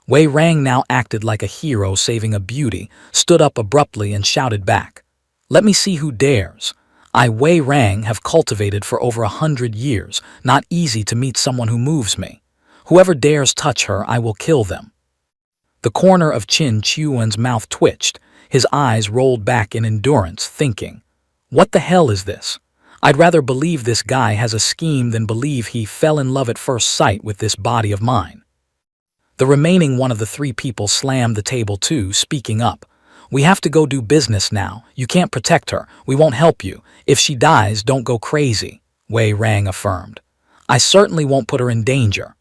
Wei Rang now acted like a hero saving a beauty, stood up abruptly and shouted back, "Let me see who dares. I, Wei Rang, have cultivated for over 100 years, not easy to meet someone who moves me. Whoever dares touch her, I will kill them." The corner of Qin Chuan's mouth twitched, his eyes rolled back in endurance, thinking, "What the hell is this? I'd rather believe this guy has a scheme than believe he fell in love at first sight with this body of mine." The remaining one of the three people slammed the table too, speaking up, "We have to go do business now. You can't protect her. We won't help you. If she dies, don't go crazy," Wei Rang affirmed. "I certainly won't put her in danger."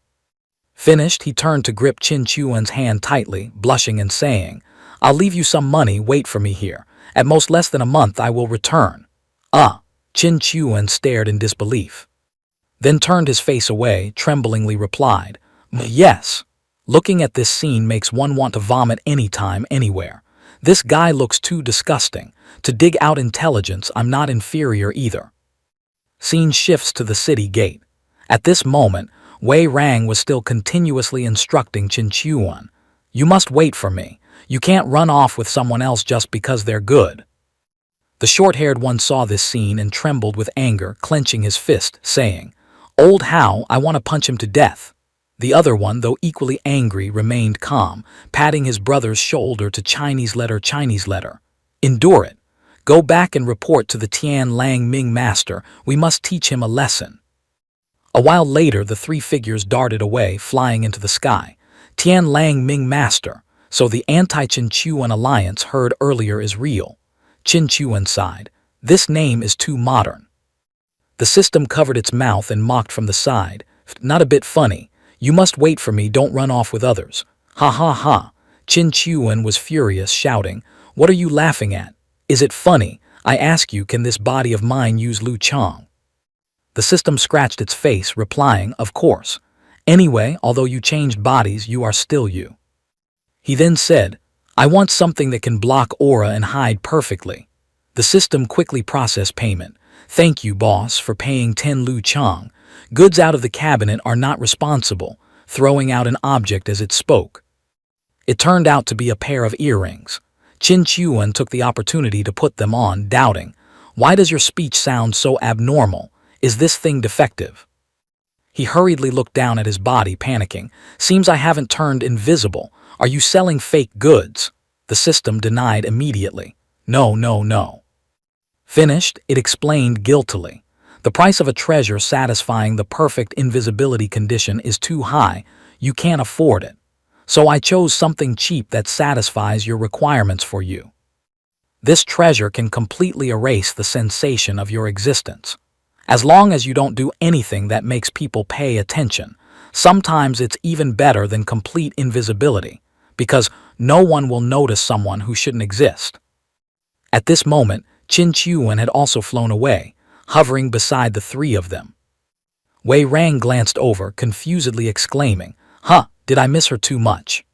Finished, he turned to grip Qin Chuan's hand tightly, blushing and saying, "I'll leave you some money, wait for me here. At most less than a month I will return." Qin Chuan stared in disbelief. Then turned his face away, tremblingly replied, "Yes. Looking at this scene makes one want to vomit anytime, anywhere. This guy looks too disgusting. To dig out intelligence, I'm not inferior either." Scene shifts to the city gate. At this moment, Wei Rang was still continuously instructing Qin Chuan, "You must wait for me. You can't run off with someone else just because they're good." The short-haired one saw this scene and trembled with anger, clenching his fist, saying, "Old Hao, I want to punch him to death." The other one, though equally angry, remained calm, patting his brother's shoulder to Chinese letter. "Endure it. Go back and report to the Tian Lang Ming master. We must teach him a lesson." A while later, the three figures darted away, flying into the sky. Tian Lang Ming master. So the anti-Qin Chuan alliance heard earlier is real. Qin Chuan sighed. "This name is too modern." The system covered its mouth and mocked from the side. "Not a bit funny. You must wait for me, don't run off with others." "Ha ha ha." Qin Chuan was furious, shouting, "What are you laughing at? Is it funny? I ask you, can this body of mine use Lu Chang?" The system scratched its face, replying, "Of course. Anyway, although you changed bodies, you are still you." He then said, "I want something that can block aura and hide perfectly." The system quickly processed payment. "Thank you, boss, for paying 10 Lu Chang. Goods out of the cabinet are not responsible," throwing out an object as it spoke. It turned out to be a pair of earrings. Qin Chuan took the opportunity to put them on, doubting, "Why does your speech sound so abnormal? Is this thing defective?" He hurriedly looked down at his body, panicking. "Seems I haven't turned invisible. Are you selling fake goods?" The system denied immediately. "No, no, no." Finished, it explained guiltily. "The price of a treasure satisfying the perfect invisibility condition is too high. You can't afford it. So I chose something cheap that satisfies your requirements for you. This treasure can completely erase the sensation of your existence. As long as you don't do anything that makes people pay attention. Sometimes it's even better than complete invisibility, because no one will notice someone who shouldn't exist." At this moment, Qin Chuan had also flown away, hovering beside the three of them. Wei Rang glanced over, confusedly exclaiming, "Did I miss her too much?"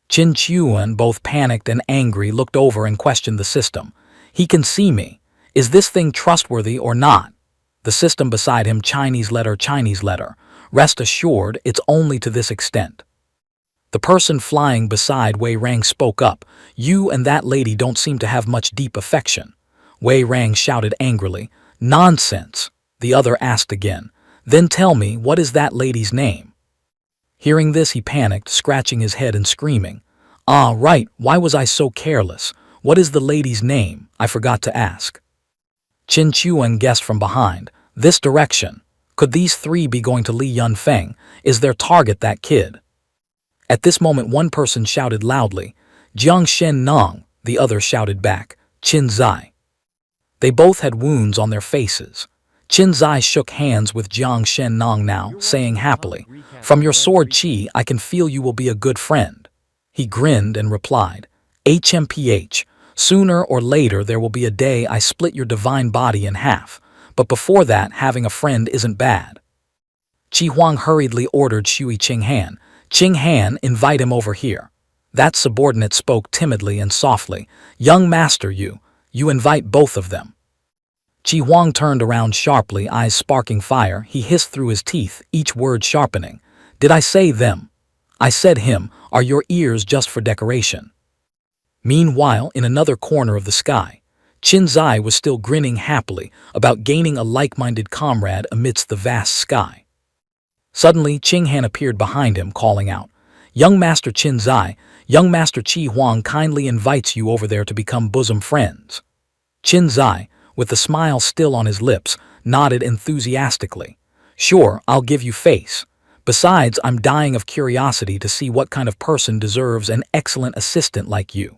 Qin Chuan, both panicked and angry, looked over and questioned the system. "He can see me. Is this thing trustworthy or not?" The system beside him, Chinese letter. "Rest assured, it's only to this extent." The person flying beside Wei Rang spoke up. "You and that lady don't seem to have much deep affection." Wei Rang shouted angrily. "Nonsense!" The other asked again. "Then tell me, what is that lady's name?" Hearing this, he panicked, scratching his head and screaming, "Ah, right, why was I so careless? What is the lady's name? I forgot to ask." Qin Chuan guessed from behind. "This direction. Could these three be going to Li Yunfeng? Is their target that kid?" At this moment, one person shouted loudly, "Jiang Shen Nong." The other shouted back, "Qin Zai." They both had wounds on their faces. Qin Zai shook hands with Jiang Shen Nong now, saying happily, "From your sword chi, I can feel you will be a good friend." He grinned and replied, "HMPH, sooner or later there will be a day I split your divine body in half, but before that, having a friend isn't bad." Qi Huang hurriedly ordered Shui Qinghan, Ching Han, invite him over here. That subordinate spoke timidly and softly. Young master, you invite both of them. Chi Huang turned around sharply, eyes sparking fire. He hissed through his teeth, each word sharpening. Did I say them? I said him. Are your ears just for decoration? Meanwhile, in another corner of the sky, Qin Zai was still grinning happily about gaining a like-minded comrade amidst the vast sky. Suddenly, Ching Han appeared behind him, calling out, Young Master Qin Zai, young Master Chi Huang kindly invites you over there to become bosom friends. Qin Zai, with the smile still on his lips, nodded enthusiastically. Sure, I'll give you face. Besides, I'm dying of curiosity to see what kind of person deserves an excellent assistant like you.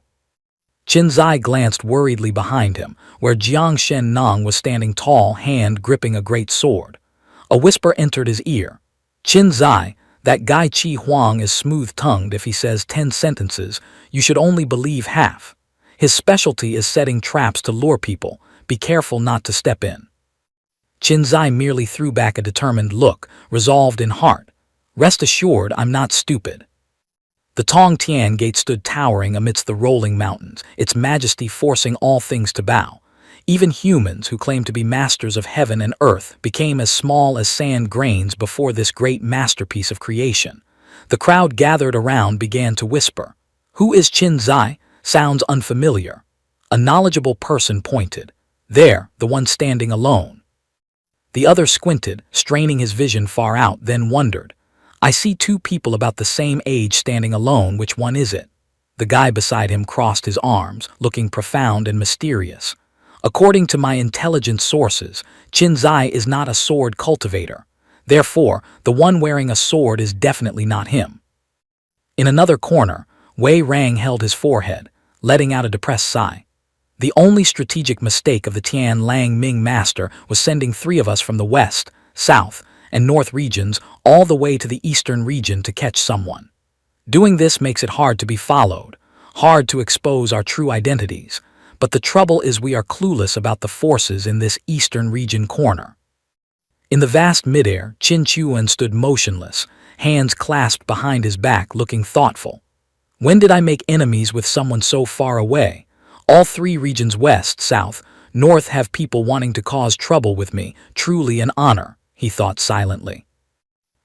Qin Zai glanced worriedly behind him, where Jiang Shen Nong was standing tall, hand gripping a great sword. A whisper entered his ear. Qin Zai, that guy Chi Huang is smooth-tongued. If he says 10 sentences, you should only believe half. His specialty is setting traps to lure people. Be careful not to step in. Qin Zai merely threw back a determined look, resolved in heart. Rest assured, I'm not stupid. The Tong Tian Gate stood towering amidst the rolling mountains, its majesty forcing all things to bow. Even humans who claimed to be masters of heaven and earth became as small as sand grains before this great masterpiece of creation. The crowd gathered around began to whisper. Who is Qin Zai? Sounds unfamiliar. A knowledgeable person pointed. There, the one standing alone. The other squinted, straining his vision far out, then wondered. I see two people about the same age standing alone. Which one is it? The guy beside him crossed his arms, looking profound and mysterious. According to my intelligence sources, Qin Zai is not a sword cultivator. Therefore, the one wearing a sword is definitely not him. In another corner, Wei Rang held his forehead, letting out a depressed sigh. The only strategic mistake of the Tian Lang Ming master was sending 3 of us from the west, south, and north regions all the way to the eastern region to catch someone. Doing this makes it hard to be followed, hard to expose our true identities, but the trouble is we are clueless about the forces in this eastern region corner. In the vast midair, Qin Chuan stood motionless, hands clasped behind his back, looking thoughtful. When did I make enemies with someone so far away? All 3 regions west, south, north have people wanting to cause trouble with me, truly an honor, he thought silently.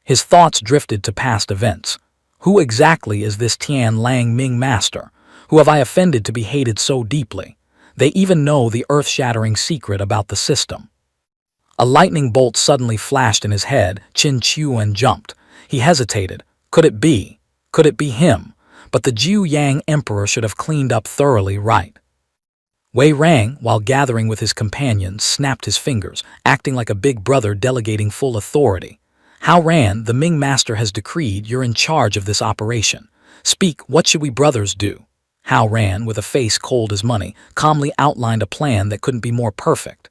His thoughts drifted to past events. Who exactly is this Tian Lang Ming master? Who have I offended to be hated so deeply? They even know the earth-shattering secret about the system. A lightning bolt suddenly flashed in his head. Qin Chuan jumped. He hesitated. Could it be? Could it be him? But the Jiu Yang Emperor should have cleaned up thoroughly, right? Wei Rang, while gathering with his companions, snapped his fingers, acting like a big brother delegating full authority. Hao Ran, the Ming master has decreed you're in charge of this operation. Speak, what should we brothers do? Hao Ran, with a face cold as money, calmly outlined a plan that couldn't be more perfect.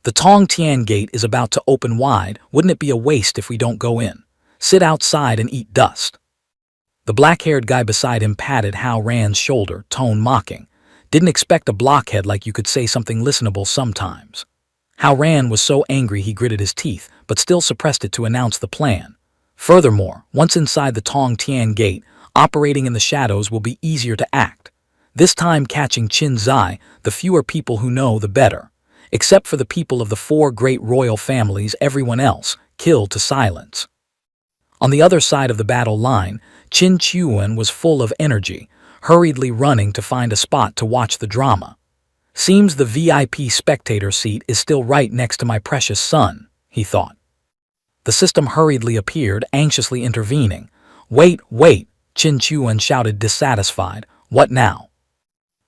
The Tong Tian Gate is about to open wide. Wouldn't it be a waste if we don't go in? Sit outside and eat dust. The black-haired guy beside him patted Hao Ran's shoulder, tone mocking. Didn't expect a blockhead like you could say something listenable sometimes. Hao Ran was so angry he gritted his teeth, but still suppressed it to announce the plan. Furthermore, once inside the Tong Tian Gate, operating in the shadows will be easier to act. This time catching Qin Zai, the fewer people who know, the better. Except for the people of the 4 great royal families, everyone else, killed to silence. On the other side of the battle line, Qin Chuan was full of energy, hurriedly running to find a spot to watch the drama. Seems the VIP spectator seat is still right next to my precious son, he thought. The system hurriedly appeared, anxiously intervening. Wait, Qin Chuan shouted, dissatisfied. What now?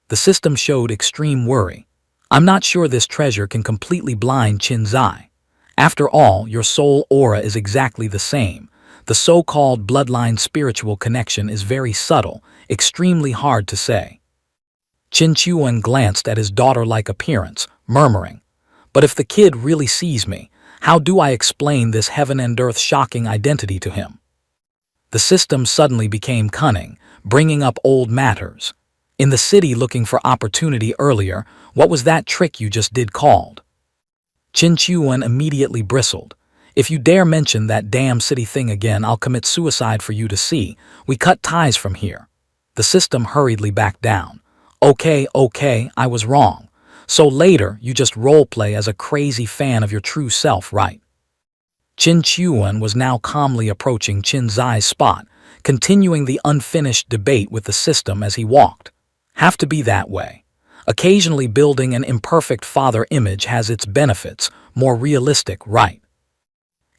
The system showed extreme worry. I'm not sure this treasure can completely blind Qin Zai. After all, your soul aura is exactly the same. The so-called bloodline spiritual connection is very subtle, extremely hard to say. Qin Chuan glanced at his daughter-like appearance, murmuring, but if the kid really sees me, how do I explain this heaven and earth shocking identity to him? The system suddenly became cunning, bringing up old matters. In the city looking for opportunity earlier, what was that trick you just did called? Qin Chuan immediately bristled. If you dare mention that damn city thing again, I'll commit suicide for you to see. We cut ties from here." The system hurriedly backed down. Okay, I was wrong. So later, you just roleplay as a crazy fan of your true self, right? Qin Chuan was now calmly approaching Qin Zai's spot, continuing the unfinished debate with the system as he walked. Have to be that way. Occasionally building an imperfect father image has its benefits, more realistic, right?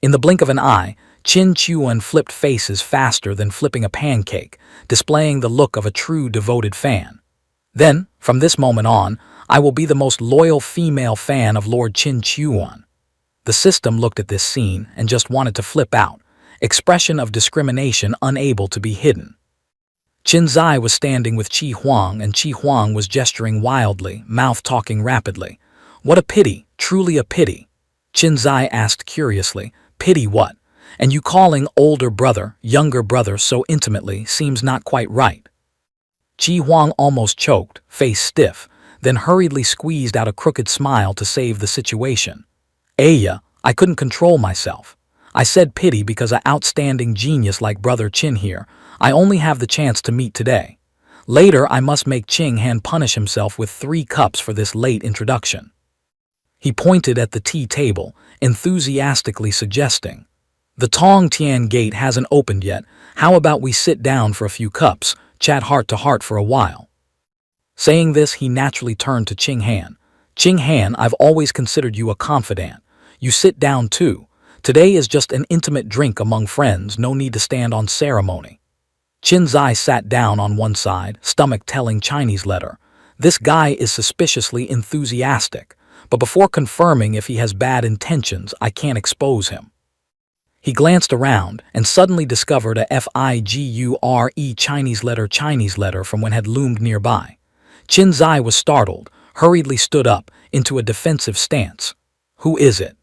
In the blink of an eye, Qin Chuan flipped faces faster than flipping a pancake, displaying the look of a true devoted fan. Then, from this moment on, I will be the most loyal female fan of Lord Qin Chuan. The system looked at this scene and just wanted to flip out, expression of discrimination unable to be hidden. Qin Zai was standing with Qi Huang, and Qi Huang was gesturing wildly, mouth talking rapidly. What a pity, truly a pity. Qin Zai asked curiously, pity what? And you calling older brother, younger brother so intimately seems not quite right. Qi Huang almost choked, face stiff, then hurriedly squeezed out a crooked smile to save the situation. Aya, I couldn't control myself. I said pity because an outstanding genius like brother Qin here, I only have the chance to meet today. Later I must make Qing Han punish himself with 3 cups for this late introduction. He pointed at the tea table, enthusiastically suggesting, "The Tong Tian gate hasn't opened yet. How about we sit down for a few cups, chat heart to heart for a while?" Saying this, he naturally turned to Qing Han. "Qing Han, I've always considered you a confidant. You sit down too. Today is just an intimate drink among friends, no need to stand on ceremony." Qin Zai sat down on one side, stomach telling Chinese letter. This guy is suspiciously enthusiastic, but before confirming if he has bad intentions, I can't expose him. He glanced around and suddenly discovered a figure Chinese letter from when had loomed nearby. Qin Zai was startled, hurriedly stood up into a defensive stance. "Who is it?"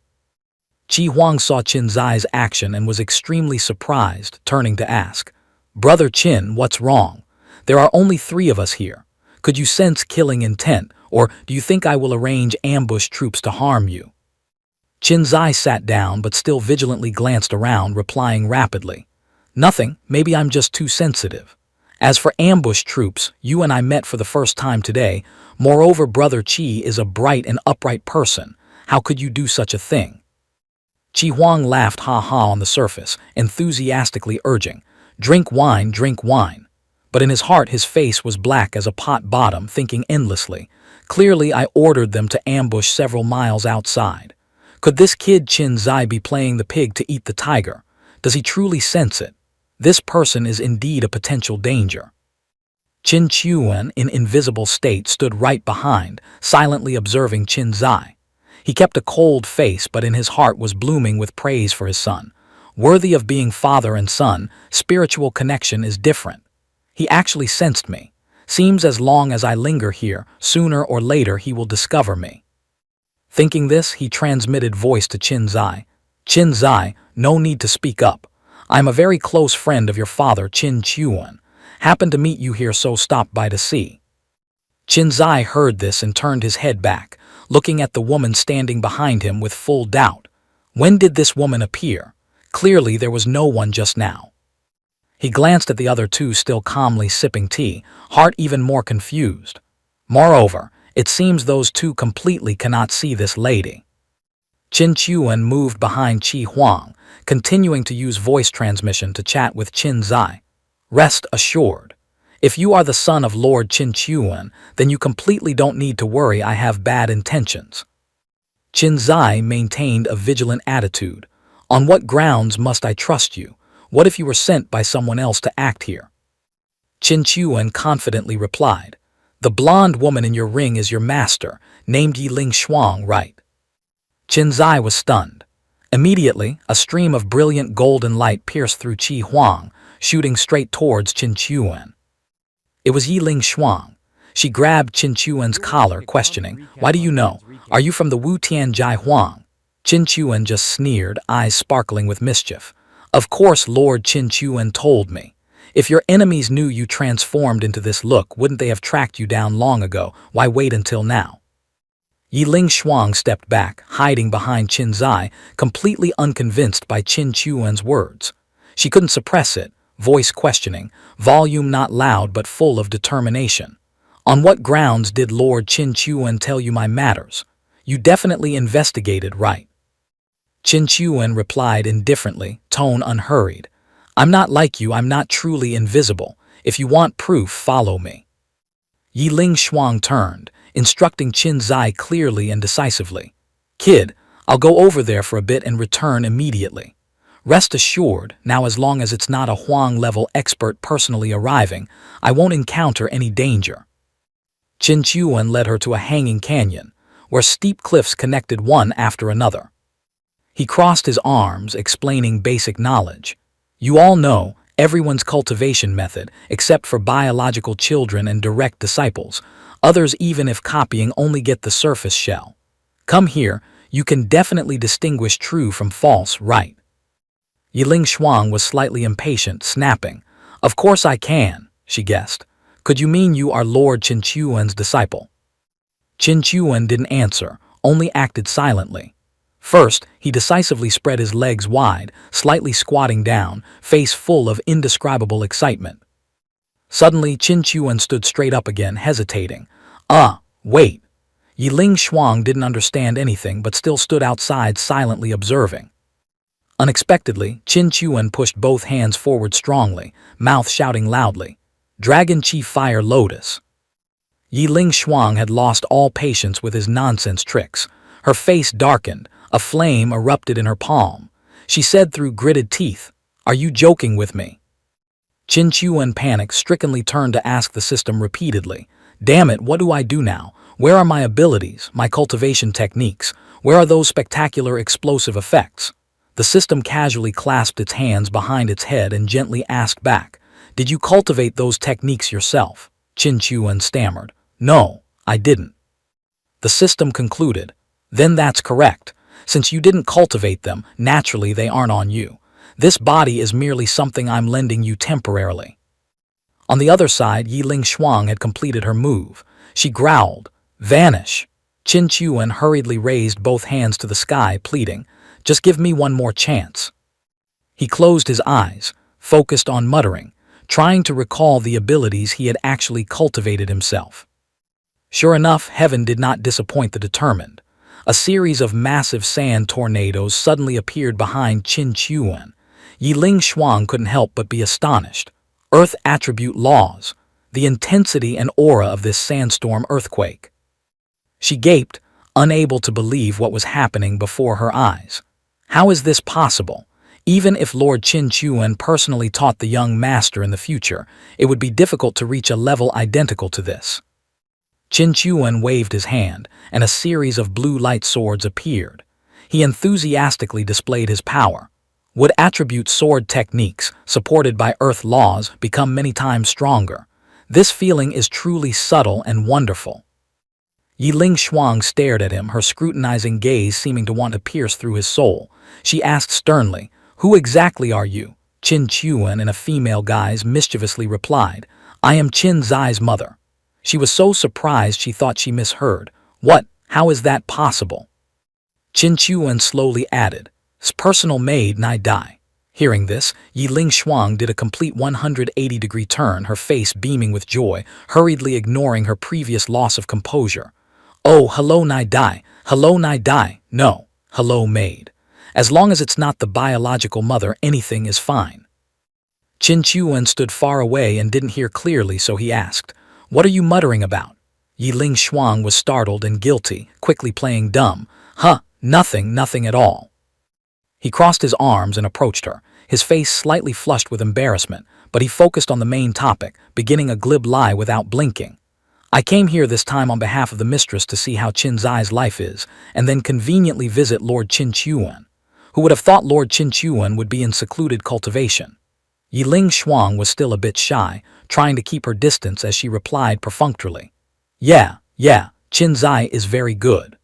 Qi Huang saw Qin Zai's action and was extremely surprised, turning to ask, "Brother Qin, what's wrong? There are only 3 of us here. Could you sense killing intent, or do you think I will arrange ambush troops to harm you?" Qin Zai sat down but still vigilantly glanced around, replying rapidly, "Nothing, maybe I'm just too sensitive. As for ambush troops, you and I met for the first time today. Moreover, brother Qi is a bright and upright person. How could you do such a thing?" Qi Huang laughed ha-ha on the surface, enthusiastically urging, drink wine, drink wine." But in his heart his face was black as a pot bottom, thinking endlessly, "Clearly I ordered them to ambush several miles outside. Could this kid Qin Zai be playing the pig to eat the tiger? Does he truly sense it? This person is indeed a potential danger." Qin Chuan, in invisible state, stood right behind, silently observing Qin Zai. He kept a cold face, but in his heart was blooming with praise for his son. Worthy of being father and son, spiritual connection is different. He actually sensed me. Seems as long as I linger here, sooner or later he will discover me. Thinking this, he transmitted voice to Qin Zai. "Qin Zai, no need to speak up. I'm a very close friend of your father, Qin Chuan. Happened to meet you here, so stopped by to see." Qin Zai heard this and turned his head back, looking at the woman standing behind him with full doubt. When did this woman appear? Clearly there was no one just now. He glanced at the other 2 still calmly sipping tea, heart even more confused. Moreover, it seems those 2 completely cannot see this lady. Qin Chuan moved behind Qi Huang, continuing to use voice transmission to chat with Qin Zai. "Rest assured. If you are the son of Lord Qin Chuan, then you completely don't need to worry I have bad intentions." Qin Zai maintained a vigilant attitude. "On what grounds must I trust you? What if you were sent by someone else to act here?" Qin Chuan confidently replied, "The blonde woman in your ring is your master, named Yiling Shuang, right?" Qin Zai was stunned. Immediately, a stream of brilliant golden light pierced through Qi Huang, shooting straight towards Qin Chuan. It was Yiling Shuang. She grabbed Qin Chuan's collar, questioning, "Why do you know? Are you from the Wu Tian Jai Huang?" Qin Chuan just sneered, eyes sparkling with mischief. "Of course Lord Qin Chuan told me. If your enemies knew you transformed into this look, wouldn't they have tracked you down long ago? Why wait until now?" Yiling Shuang stepped back, hiding behind Qin Zai, completely unconvinced by Qin Chuan's words. She couldn't suppress it, voice questioning, volume not loud but full of determination. On what grounds did Lord Qin Chuan tell you my matters? You definitely investigated, right? Qin Chuan replied indifferently, tone unhurried. I'm not like you, I'm not truly invisible. If you want proof, follow me. Yiling Shuang turned, instructing Qin Zai clearly and decisively. Kid, I'll go over there for a bit and return immediately. Rest assured, now as long as it's not a Huang-level expert personally arriving, I won't encounter any danger. Qin Chuan led her to a hanging canyon, where steep cliffs connected one after another. He crossed his arms, explaining basic knowledge. You all know everyone's cultivation method, except for biological children and direct disciples. Others, even if copying, only get the surface shell. Come here, you can definitely distinguish true from false, right? Yiling Shuang was slightly impatient, snapping. Of course I can, she guessed. Could you mean you are Lord Qin Chuan's disciple? Qin Chuan didn't answer, only acted silently. First, he decisively spread his legs wide, slightly squatting down, face full of indescribable excitement. Suddenly, Qin Chuan stood straight up again, hesitating. Wait. Yiling Shuang didn't understand anything but still stood outside silently observing. Unexpectedly, Qin Chuan pushed both hands forward strongly, mouth shouting loudly, Dragon Chi Fire Lotus. Yiling Shuang had lost all patience with his nonsense tricks. Her face darkened, a flame erupted in her palm. She said through gritted teeth, Are you joking with me? Qin Chuan panic-strickenly turned to ask the system repeatedly, Damn it, what do I do now? Where are my abilities, my cultivation techniques? Where are those spectacular explosive effects? The system casually clasped its hands behind its head and gently asked back, Did you cultivate those techniques yourself? Qin Chuan stammered, No, I didn't. The system concluded, Then that's correct. Since you didn't cultivate them, naturally they aren't on you. This body is merely something I'm lending you temporarily. On the other side, Yiling Shuang had completed her move. She growled, Vanish. Qin Chuan hurriedly raised both hands to the sky, pleading, Just give me one more chance. He closed his eyes, focused on muttering, trying to recall the abilities he had actually cultivated himself. Sure enough, heaven did not disappoint the determined. A series of massive sand tornadoes suddenly appeared behind Qin Chuan. Yiling Shuang couldn't help but be astonished. Earth attribute laws, the intensity and aura of this sandstorm earthquake. She gaped, unable to believe what was happening before her eyes. How is this possible? Even if Lord Qin Chuan personally taught the young master in the future, it would be difficult to reach a level identical to this. Qin Chuan waved his hand, and a series of blue light swords appeared. He enthusiastically displayed his power. Would attribute sword techniques, supported by earth laws, become many times stronger? This feeling is truly subtle and wonderful. Yiling Shuang stared at him, her scrutinizing gaze seeming to want to pierce through his soul. She asked sternly, Who exactly are you? Qin Chuan, in a female guise, mischievously replied, I am Qin Zai's mother. She was so surprised she thought she misheard. What? How is that possible? Qin Chuan slowly added, Personal maid Nai Dai. Hearing this, Yiling Shuang did a complete 180-degree turn, her face beaming with joy, hurriedly ignoring her previous loss of composure. Oh, hello Nai Dai, hello Nai Dai, no, hello maid. As long as it's not the biological mother, anything is fine. Qin Chuan stood far away and didn't hear clearly, so he asked, What are you muttering about? Yiling Shuang was startled and guilty, quickly playing dumb. Nothing at all. He crossed his arms and approached her, his face slightly flushed with embarrassment, but he focused on the main topic, beginning a glib lie without blinking. I came here this time on behalf of the mistress to see how Qin Zai's life is, and then conveniently visit Lord Qin Chuan. Who would have thought Lord Qin Chuan would be in secluded cultivation? Yiling Shuang was still a bit shy, trying to keep her distance as she replied perfunctorily. Yeah, Qin Zai is very good.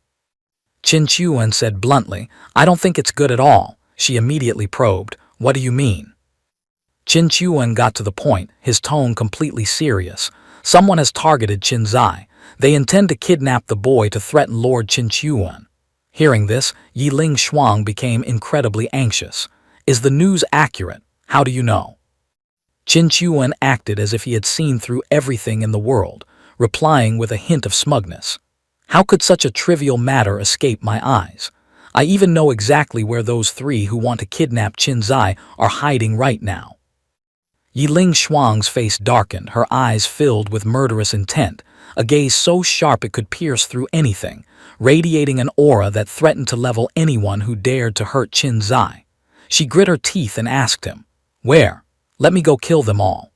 Qin Chuan said bluntly, I don't think it's good at all. She immediately probed, What do you mean? Qin Chuan got to the point, his tone completely serious. Someone has targeted Qin Zai. They intend to kidnap the boy to threaten Lord Qin Chuan. Hearing this, Yiling Shuang became incredibly anxious. Is the news accurate? How do you know? Qin Chuan acted as if he had seen through everything in the world, replying with a hint of smugness. How could such a trivial matter escape my eyes? I even know exactly where those three who want to kidnap Qin Zai are hiding right now. Yiling Shuang's face darkened, her eyes filled with murderous intent, a gaze so sharp it could pierce through anything, radiating an aura that threatened to level anyone who dared to hurt Qin Zai. She grit her teeth and asked him, "Where? Let me go kill them all."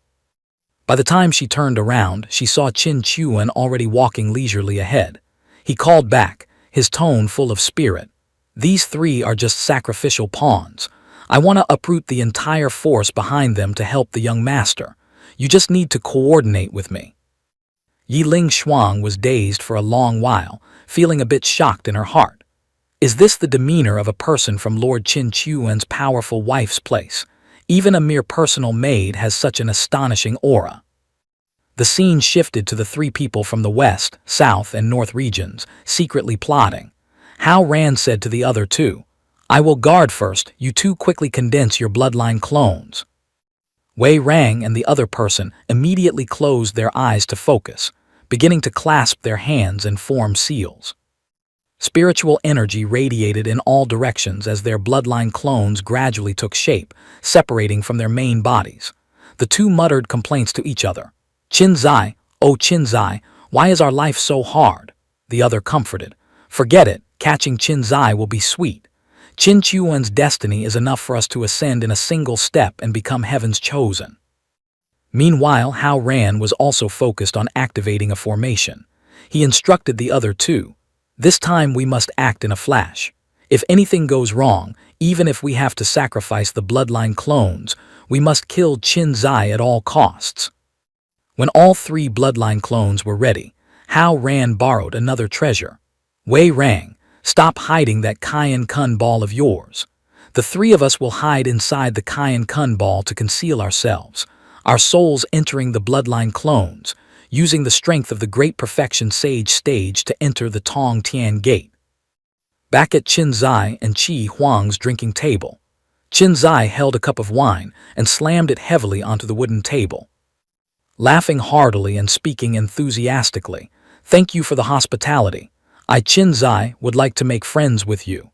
By the time she turned around, she saw Qin Chuan already walking leisurely ahead. He called back, his tone full of spirit. "These three are just sacrificial pawns. I want to uproot the entire force behind them to help the young master. You just need to coordinate with me." Yiling Shuang was dazed for a long while, feeling a bit shocked in her heart. Is this the demeanor of a person from Lord Qin Chuan's powerful wife's place? Even a mere personal maid has such an astonishing aura. The scene shifted to the three people from the west, south, and north regions, secretly plotting. Hao Ran said to the other two, "I will guard first, you two quickly condense your bloodline clones." Wei Rang and the other person immediately closed their eyes to focus, beginning to clasp their hands and form seals. Spiritual energy radiated in all directions as their bloodline clones gradually took shape, separating from their main bodies. The two muttered complaints to each other. "Qin Zai, oh Qin Zai, why is our life so hard?" The other comforted. "Forget it, catching Qin Zai will be sweet. Qin Chuan's destiny is enough for us to ascend in a single step and become heaven's chosen." Meanwhile, Hao Ran was also focused on activating a formation. He instructed the other two, "This time we must act in a flash. If anything goes wrong, even if we have to sacrifice the bloodline clones, we must kill Qin Zai at all costs." When all three bloodline clones were ready, Hao Ran borrowed another treasure. "Wei Rang, stop hiding that Qian Kun ball of yours. The three of us will hide inside the Qian Kun ball to conceal ourselves, our souls entering the bloodline clones, using the strength of the Great Perfection Sage stage to enter the Tong Tian Gate." Back at Qin Zai and Qi Huang's drinking table, Qin Zai held a cup of wine and slammed it heavily onto the wooden table. Laughing heartily and speaking enthusiastically, "Thank you for the hospitality. I, Qin Zai, would like to make friends with you."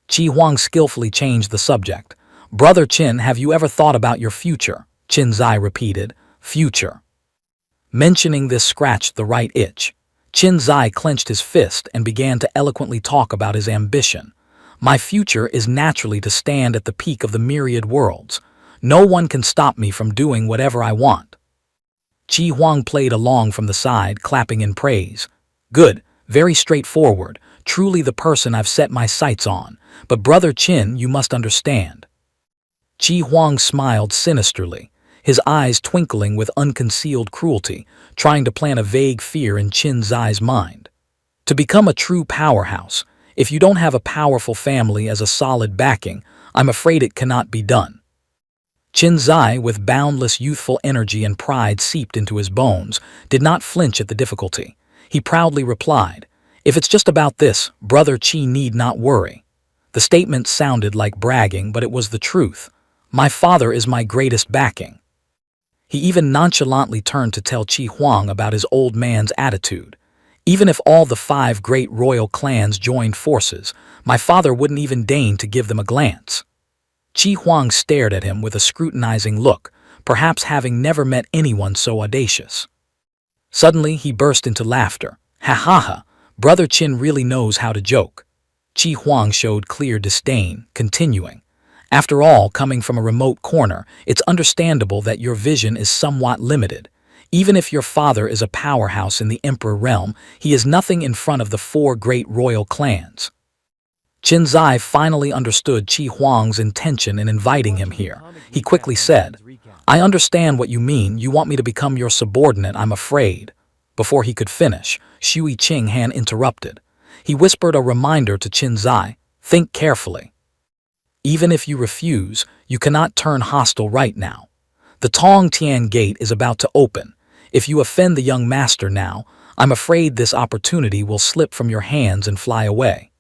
Qi Huang skillfully changed the subject. "Brother Qin, have you ever thought about your future?" Qin Zai repeated, "Future." Mentioning this scratched the right itch. Qin Zai clenched his fist and began to eloquently talk about his ambition. "My future is naturally to stand at the peak of the myriad worlds. No one can stop me from doing whatever I want." Qi Huang played along from the side, clapping in praise. "Good, very straightforward, truly the person I've set my sights on. But Brother Qin, you must understand." Qi Huang smiled sinisterly, his eyes twinkling with unconcealed cruelty, trying to plant a vague fear in Qin Zai's mind. "To become a true powerhouse, if you don't have a powerful family as a solid backing, I'm afraid it cannot be done." Qin Zai, with boundless youthful energy and pride seeped into his bones, did not flinch at the difficulty. He proudly replied, "If it's just about this, Brother Qi need not worry." The statement sounded like bragging, but it was the truth. "My father is my greatest backing." He even nonchalantly turned to tell Qi Huang about his old man's attitude. "Even if all the 5 great royal clans joined forces, my father wouldn't even deign to give them a glance." Qi Huang stared at him with a scrutinizing look, perhaps having never met anyone so audacious. Suddenly he burst into laughter. "Ha ha ha, Brother Qin really knows how to joke." Qi Huang showed clear disdain, continuing, "After all, coming from a remote corner, it's understandable that your vision is somewhat limited. Even if your father is a powerhouse in the Emperor realm, he is nothing in front of the 4 great royal clans." Qin Zai finally understood Qi Huang's intention in inviting him here. He quickly said, "I understand what you mean. You want me to become your subordinate, I'm afraid." Before he could finish, Shui Qinghan interrupted. He whispered a reminder to Qin Zai, "Think carefully. Even if you refuse, you cannot turn hostile right now. The Tong Tian Gate is about to open. If you offend the young master now, I'm afraid this opportunity will slip from your hands and fly away."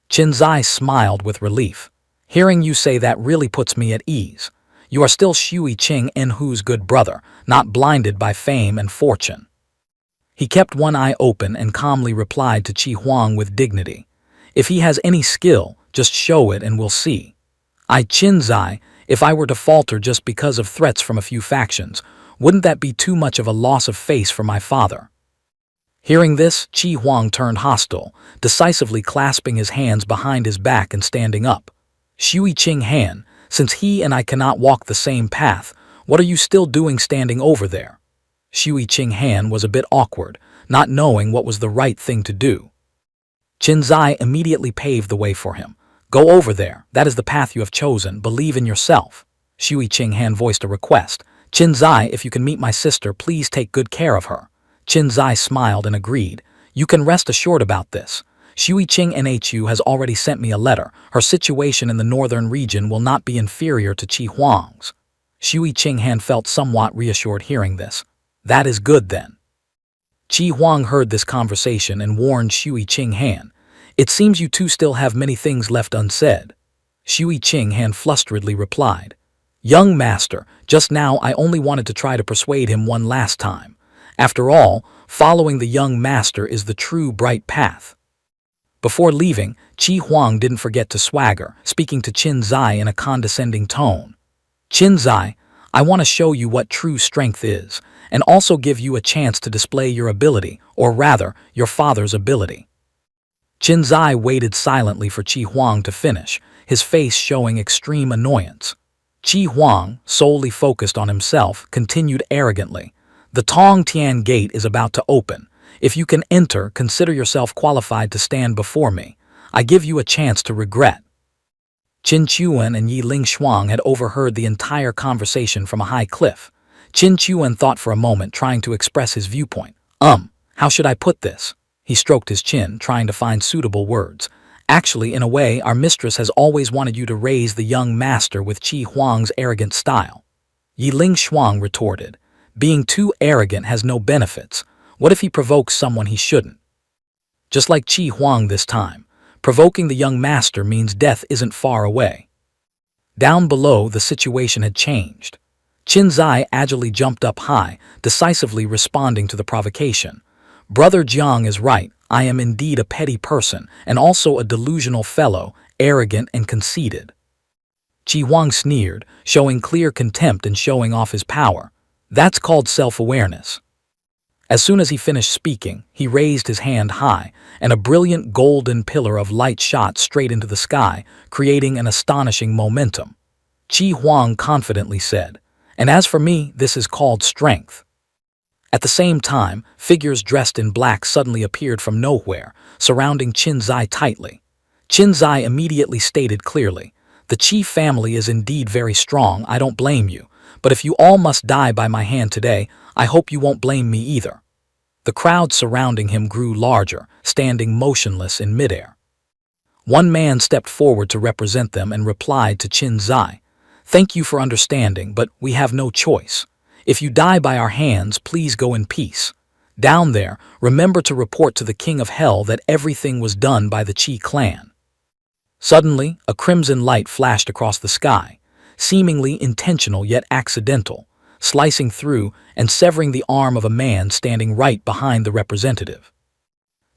Qin Zai smiled with relief. "Hearing you say that really puts me at ease. You are still Shui Qing Enhu's good brother, not blinded by fame and fortune." He kept one eye open and calmly replied to Qi Huang with dignity. "If he has any skill, just show it and we'll see. Qin Zai, if I were to falter just because of threats from a few factions, wouldn't that be too much of a loss of face for my father?" Hearing this, Qi Huang turned hostile, decisively clasping his hands behind his back and standing up. "Shui Qing Han, since he and I cannot walk the same path, what are you still doing standing over there?" Shui Qing Han was a bit awkward, not knowing what was the right thing to do. Qin Zai immediately paved the way for him. "Go over there, that is the path you have chosen, believe in yourself." Shui Qing Han voiced a request. "Qin Zai, if you can meet my sister, please take good care of her." Qin Zai smiled and agreed. "You can rest assured about this. Shui Qing Nhu has already sent me a letter. Her situation in the northern region will not be inferior to Qi Huang's." Shui Qing Han felt somewhat reassured hearing this. "That is good then." Qi Huang heard this conversation and warned Shui Qing Han. "It seems you two still have many things left unsaid." Shui Qing Han flusteredly replied, "Young master, just now I only wanted to try to persuade him one last time. After all, following the young master is the true bright path." Before leaving, Qi Huang didn't forget to swagger, speaking to Qin Zai in a condescending tone. "Qin Zai, I want to show you what true strength is, and also give you a chance to display your ability, or rather, your father's ability." Qin Zai waited silently for Qi Huang to finish, his face showing extreme annoyance. Qi Huang, solely focused on himself, continued arrogantly. "The Tong Tian Gate is about to open. If you can enter, consider yourself qualified to stand before me. I give you a chance to regret." Qin Chuan and Yi Ling Shuang had overheard the entire conversation from a high cliff. Qin Chuan thought for a moment, trying to express his viewpoint. How should I put this?" He stroked his chin, trying to find suitable words. "Actually, in a way, our mistress has always wanted you to raise the young master with Qi Huang's arrogant style." Yi Ling Shuang retorted, "Being too arrogant has no benefits. What if he provokes someone he shouldn't?" Just like Qi Huang this time, provoking the young master means death isn't far away. Down below, the situation had changed. Qin Zai agilely jumped up high, decisively responding to the provocation. "Brother Jiang is right, I am indeed a petty person, and also a delusional fellow, arrogant and conceited." Qi Huang sneered, showing clear contempt and showing off his power. "That's called self-awareness." As soon as he finished speaking, he raised his hand high, and a brilliant golden pillar of light shot straight into the sky, creating an astonishing momentum. Qi Huang confidently said, "And as for me, this is called strength." At the same time, figures dressed in black suddenly appeared from nowhere, surrounding Qin Zai tightly. Qin Zai immediately stated clearly, "The Qi family is indeed very strong, I don't blame you. But if you all must die by my hand today, I hope you won't blame me either." The crowd surrounding him grew larger, standing motionless in midair. One man stepped forward to represent them and replied to Qin Zai, "Thank you for understanding, but we have no choice. If you die by our hands, please go in peace. Down there, remember to report to the King of Hell that everything was done by the Qi clan." Suddenly, a crimson light flashed across the sky, seemingly intentional yet accidental, slicing through and severing the arm of a man standing right behind the representative.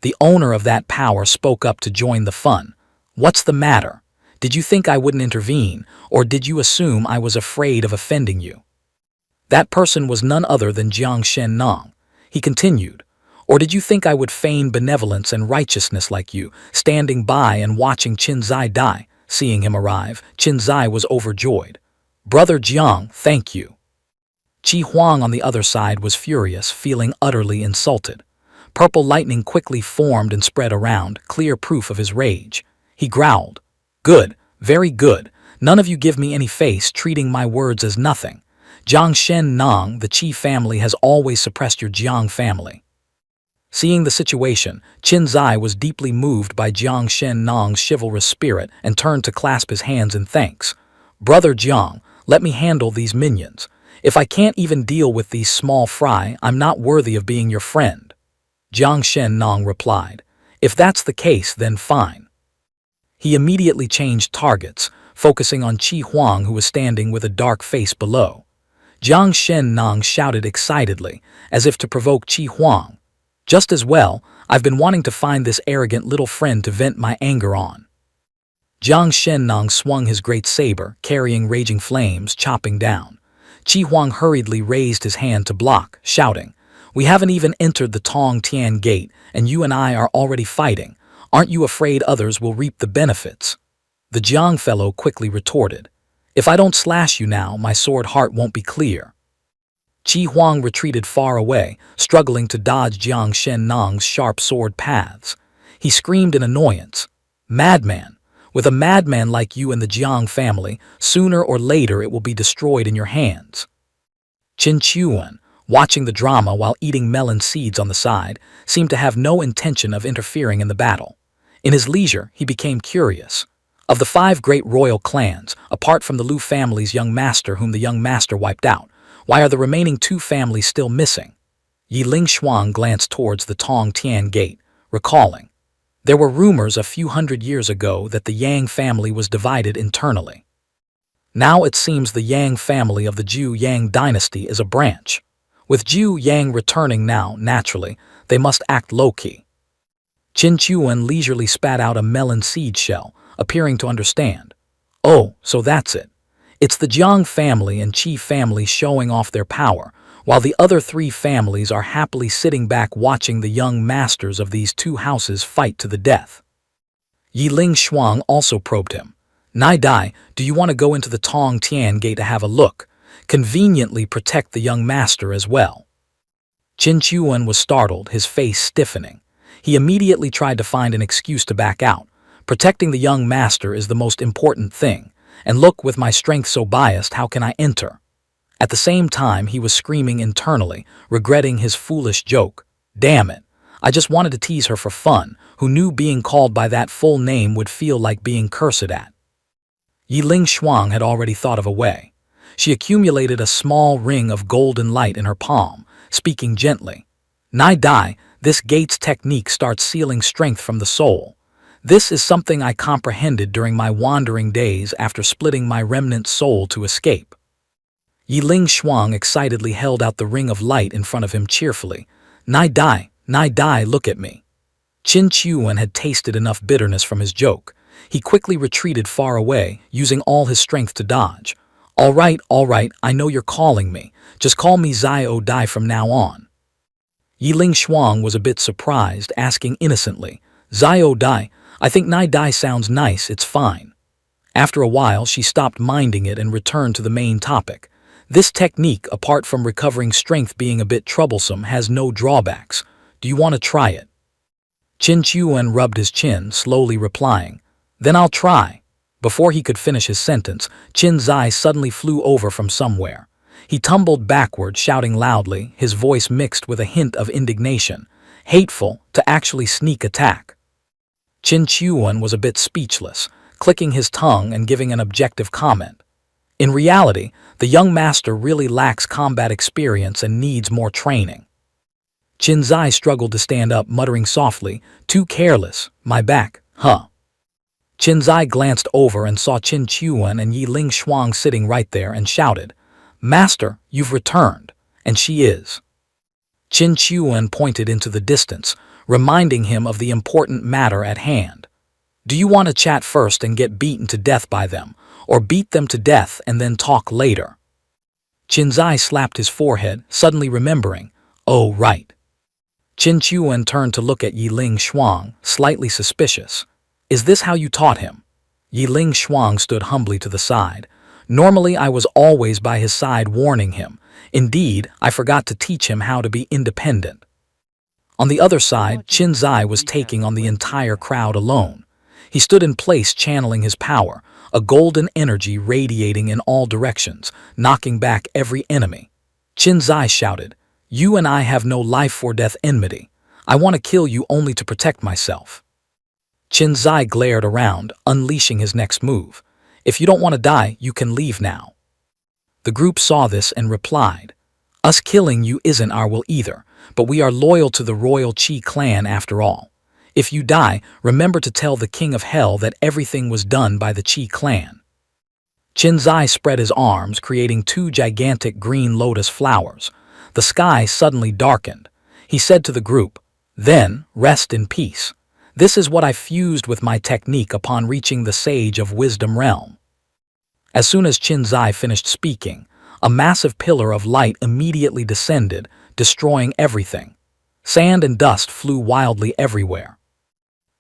The owner of that power spoke up to join the fun. "What's the matter? Did you think I wouldn't intervene, or did you assume I was afraid of offending you?" That person was none other than Jiang Shennong. He continued, "Or did you think I would feign benevolence and righteousness like you, standing by and watching Qin Zai die?" Seeing him arrive, Qin Zai was overjoyed. "Brother Jiang, thank you." Qi Huang on the other side was furious, feeling utterly insulted. Purple lightning quickly formed and spread around, clear proof of his rage. He growled, "Good, very good. None of you give me any face, treating my words as nothing. Jiang Shennong, the Qi family has always suppressed your Jiang family." Seeing the situation, Qin Zai was deeply moved by Jiang Shennong's chivalrous spirit and turned to clasp his hands in thanks. "Brother Jiang, let me handle these minions. If I can't even deal with these small fry, I'm not worthy of being your friend." Jiang Shennong replied. If that's the case, then fine. He immediately changed targets, focusing on Qi Huang, who was standing with a dark face below. Jiang Shennong shouted excitedly, as if to provoke Qi Huang. Just as well, I've been wanting to find this arrogant little friend to vent my anger on. Jiang Shennong swung his great saber, carrying raging flames, chopping down. Qi Huang hurriedly raised his hand to block, shouting, "We haven't even entered the Tong Tian Gate, and you and I are already fighting. Aren't you afraid others will reap the benefits?" The Jiang fellow quickly retorted, "If I don't slash you now, my sword heart won't be clear." Qi Huang retreated far away, struggling to dodge Jiang Shennong's sharp sword paths. He screamed in annoyance, "Madman! With a madman like you and the Jiang family, sooner or later it will be destroyed in your hands." Qin Chuan, watching the drama while eating melon seeds on the side, seemed to have no intention of interfering in the battle. In his leisure, he became curious. Of the 5 great royal clans, apart from the Lu family's young master whom the young master wiped out, why are the remaining 2 families still missing? Yiling Shuang glanced towards the Tong Tian Gate, recalling, there were rumors a few hundred years ago that the Yang family was divided internally. Now it seems the Yang family of the Zhu Yang dynasty is a branch. With Zhu Yang returning now, naturally, they must act low-key. Qin Chuan leisurely spat out a melon seed shell, appearing to understand. Oh, so that's it. It's the Jiang family and Qi family showing off their power, while the other 3 families are happily sitting back watching the young masters of these 2 houses fight to the death. Yiling Shuang also probed him. Nai Dai, do you want to go into the Tong Tian Gate to have a look? Conveniently protect the young master as well. Qin Chuan was startled, his face stiffening. He immediately tried to find an excuse to back out. Protecting the young master is the most important thing, and look, with my strength so biased, how can I enter? At the same time, he was screaming internally, regretting his foolish joke. Damn it, I just wanted to tease her for fun, who knew being called by that full name would feel like being cursed at. Yiling Shuang had already thought of a way. She accumulated a small ring of golden light in her palm, speaking gently. Nai Dai, this gate's technique starts sealing strength from the soul. This is something I comprehended during my wandering days after splitting my remnant soul to escape. Yiling Shuang excitedly held out the ring of light in front of him cheerfully. Nai Dai, look at me. Qin Chuan had tasted enough bitterness from his joke. He quickly retreated far away, using all his strength to dodge. All right, I know you're calling me. Just call me Xiao Dai from now on. Yiling Shuang was a bit surprised, asking innocently, Xiao Dai, I think Nai Dai sounds nice, it's fine. After a while, she stopped minding it and returned to the main topic. This technique, apart from recovering strength being a bit troublesome, has no drawbacks. Do you want to try it? Qin Chuan rubbed his chin, slowly replying, Then I'll try. Before he could finish his sentence, Qin Zai suddenly flew over from somewhere. He tumbled backward, shouting loudly, his voice mixed with a hint of indignation. Hateful, to actually sneak attack. Qin Chuan was a bit speechless, clicking his tongue and giving an objective comment. In reality, the young master really lacks combat experience and needs more training. Qin Zai struggled to stand up, muttering softly, Too careless, my back, huh? Qin Zai glanced over and saw Qin Chuan and Yiling Shuang sitting right there and shouted, Master, you've returned, and she is. Qin Chuan pointed into the distance, reminding him of the important matter at hand. Do you want to chat first and get beaten to death by them, or beat them to death and then talk later? Qin Zai slapped his forehead, suddenly remembering, oh right. Qin Chuan turned to look at Yiling Shuang, slightly suspicious. Is this how you taught him? Yiling Shuang stood humbly to the side. Normally I was always by his side warning him. Indeed, I forgot to teach him how to be independent. On the other side, Qin Zai was taking on the entire crowd alone. He stood in place, channeling his power, a golden energy radiating in all directions, knocking back every enemy. Qin Zai shouted, You and I have no life-or-death enmity. I want to kill you only to protect myself. Qin Zai glared around, unleashing his next move. If you don't want to die, you can leave now. The group saw this and replied, Us killing you isn't our will either, but we are loyal to the royal Qi clan after all. If you die, remember to tell the king of hell that everything was done by the Qi clan." Qin Zai spread his arms, creating two gigantic green lotus flowers. The sky suddenly darkened. He said to the group, "Then, rest in peace. This is what I fused with my technique upon reaching the Sage of Wisdom realm." As soon as Qin Zai finished speaking, a massive pillar of light immediately descended, destroying everything. Sand and dust flew wildly everywhere.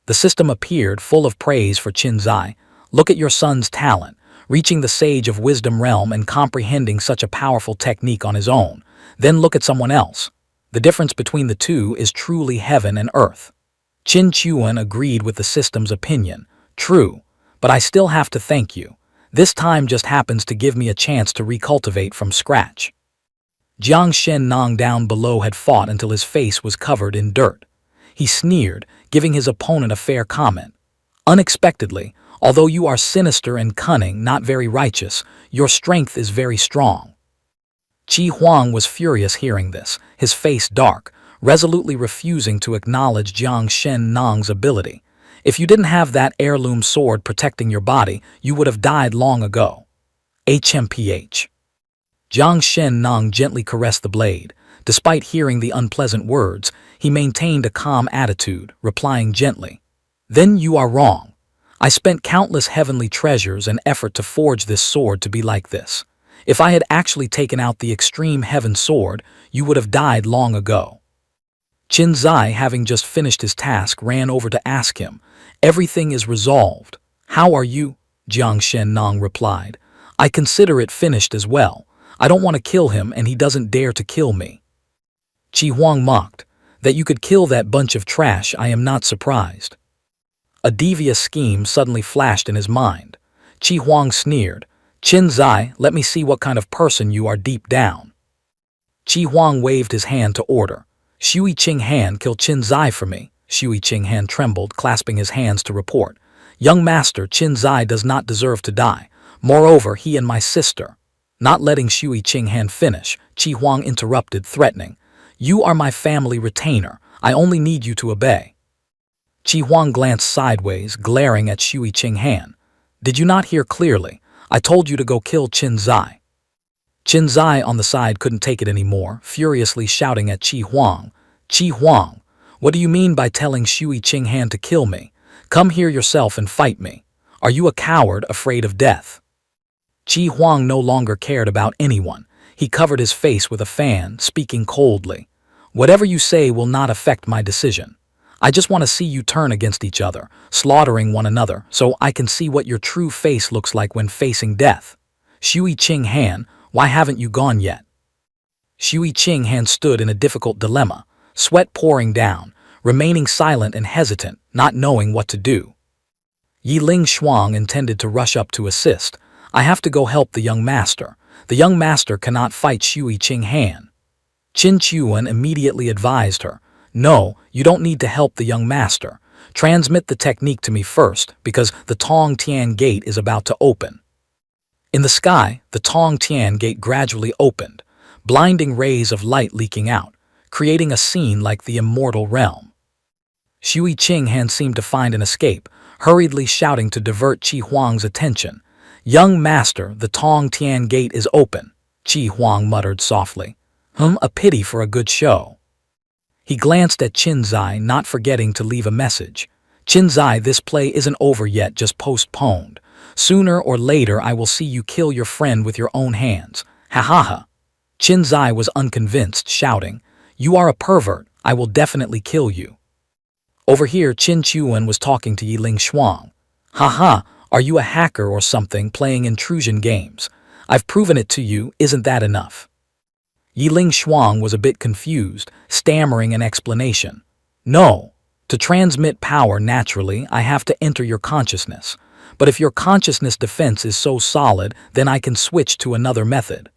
The system appeared, full of praise for Qin Zai. "Look at your son's talent, reaching the Sage of Wisdom realm and comprehending such a powerful technique on his own. Then look at someone else. The difference between the two is truly heaven and earth." Qin Chuan agreed with the system's opinion. "True, but I still have to thank you. This time just happens to give me a chance to recultivate from scratch." Jiang Shen Nong down below had fought until his face was covered in dirt. He sneered, giving his opponent a fair comment. "Unexpectedly, although you are sinister and cunning, not very righteous, your strength is very strong." Qi Huang was furious hearing this, his face dark, resolutely refusing to acknowledge Jiang Shen Nong's ability. "If you didn't have that heirloom sword protecting your body, you would have died long ago." HMPH. Jiang Shen Nong gently caressed the blade. Despite hearing the unpleasant words, he maintained a calm attitude, replying gently, "Then you are wrong. I spent countless heavenly treasures and effort to forge this sword to be like this. If I had actually taken out the extreme heaven sword, you would have died long ago." Qin Zai, having just finished his task, ran over to ask him, "Everything is resolved. How are you?" Jiang Shen Nong replied, "I consider it finished as well. I don't want to kill him and he doesn't dare to kill me." Qi Huang mocked, "That you could kill that bunch of trash, I am not surprised." A devious scheme suddenly flashed in his mind. Qi Huang sneered, "Qin Zai, let me see what kind of person you are deep down." Qi Huang waved his hand to order. "Shui Qing Han, kill Qin Zai for me." Shui Qing Han trembled, clasping his hands to report, "Young master, Qin Zai does not deserve to die. Moreover, he and my sister." Not letting Shui Qing Han finish, Qi Huang interrupted, threatening, "You are my family retainer. I only need you to obey." Qi Huang glanced sideways, glaring at Shui Qing Han. "Did you not hear clearly? I told you to go kill Qin Zai." Qin Zai on the side couldn't take it anymore, furiously shouting at Qi Huang, "Qi Huang, what do you mean by telling Shui Qing Han to kill me? Come here yourself and fight me. Are you a coward afraid of death?" Qi Huang no longer cared about anyone. He covered his face with a fan, speaking coldly. "Whatever you say will not affect my decision. I just want to see you turn against each other, slaughtering one another, so I can see what your true face looks like when facing death. Shui Qing Han, why haven't you gone yet?" Shui Qing Han stood in a difficult dilemma, sweat pouring down, remaining silent and hesitant, not knowing what to do. Yiling Shuang intended to rush up to assist. "I have to go help the young master. The young master cannot fight Shui Qing Han." Qin Chuan immediately advised her, "No, you don't need to help the young master. Transmit the technique to me first, because the Tong Tian Gate is about to open." In the sky, the Tong Tian Gate gradually opened, blinding rays of light leaking out, creating a scene like the immortal realm. Shui Qing Han seemed to find an escape, hurriedly shouting to divert Qi Huang's attention. "Young master, the Tong Tian Gate is open," Qi Huang muttered softly. A pity for a good show." He glanced at Qin Zai, not forgetting to leave a message. "Qin Zai, this play isn't over yet, just postponed. Sooner or later I will see you kill your friend with your own hands. Ha ha ha." Qin Zai was unconvinced, shouting, "You are a pervert, I will definitely kill you." Over here, Qin Chuan was talking to Yiling Shuang. "Ha ha, are you a hacker or something playing intrusion games? I've proven it to you, isn't that enough?" Yiling Shuang was a bit confused, stammering an explanation. "No, to transmit power naturally, I have to enter your consciousness. But if your consciousness defense is so solid, then I can switch to another method."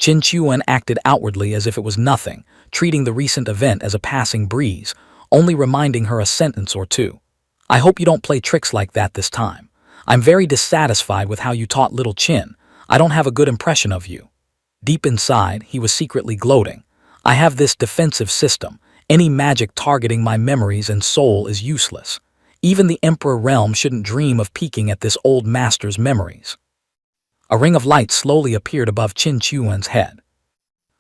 Qin Chuan acted outwardly as if it was nothing, treating the recent event as a passing breeze, only reminding her a sentence or two. "I hope you don't play tricks like that this time. I'm very dissatisfied with how you taught little Qin. I don't have a good impression of you." Deep inside, he was secretly gloating. I have this defensive system. Any magic targeting my memories and soul is useless. Even the Emperor realm shouldn't dream of peeking at this old master's memories. A ring of light slowly appeared above Qin Chuan's head.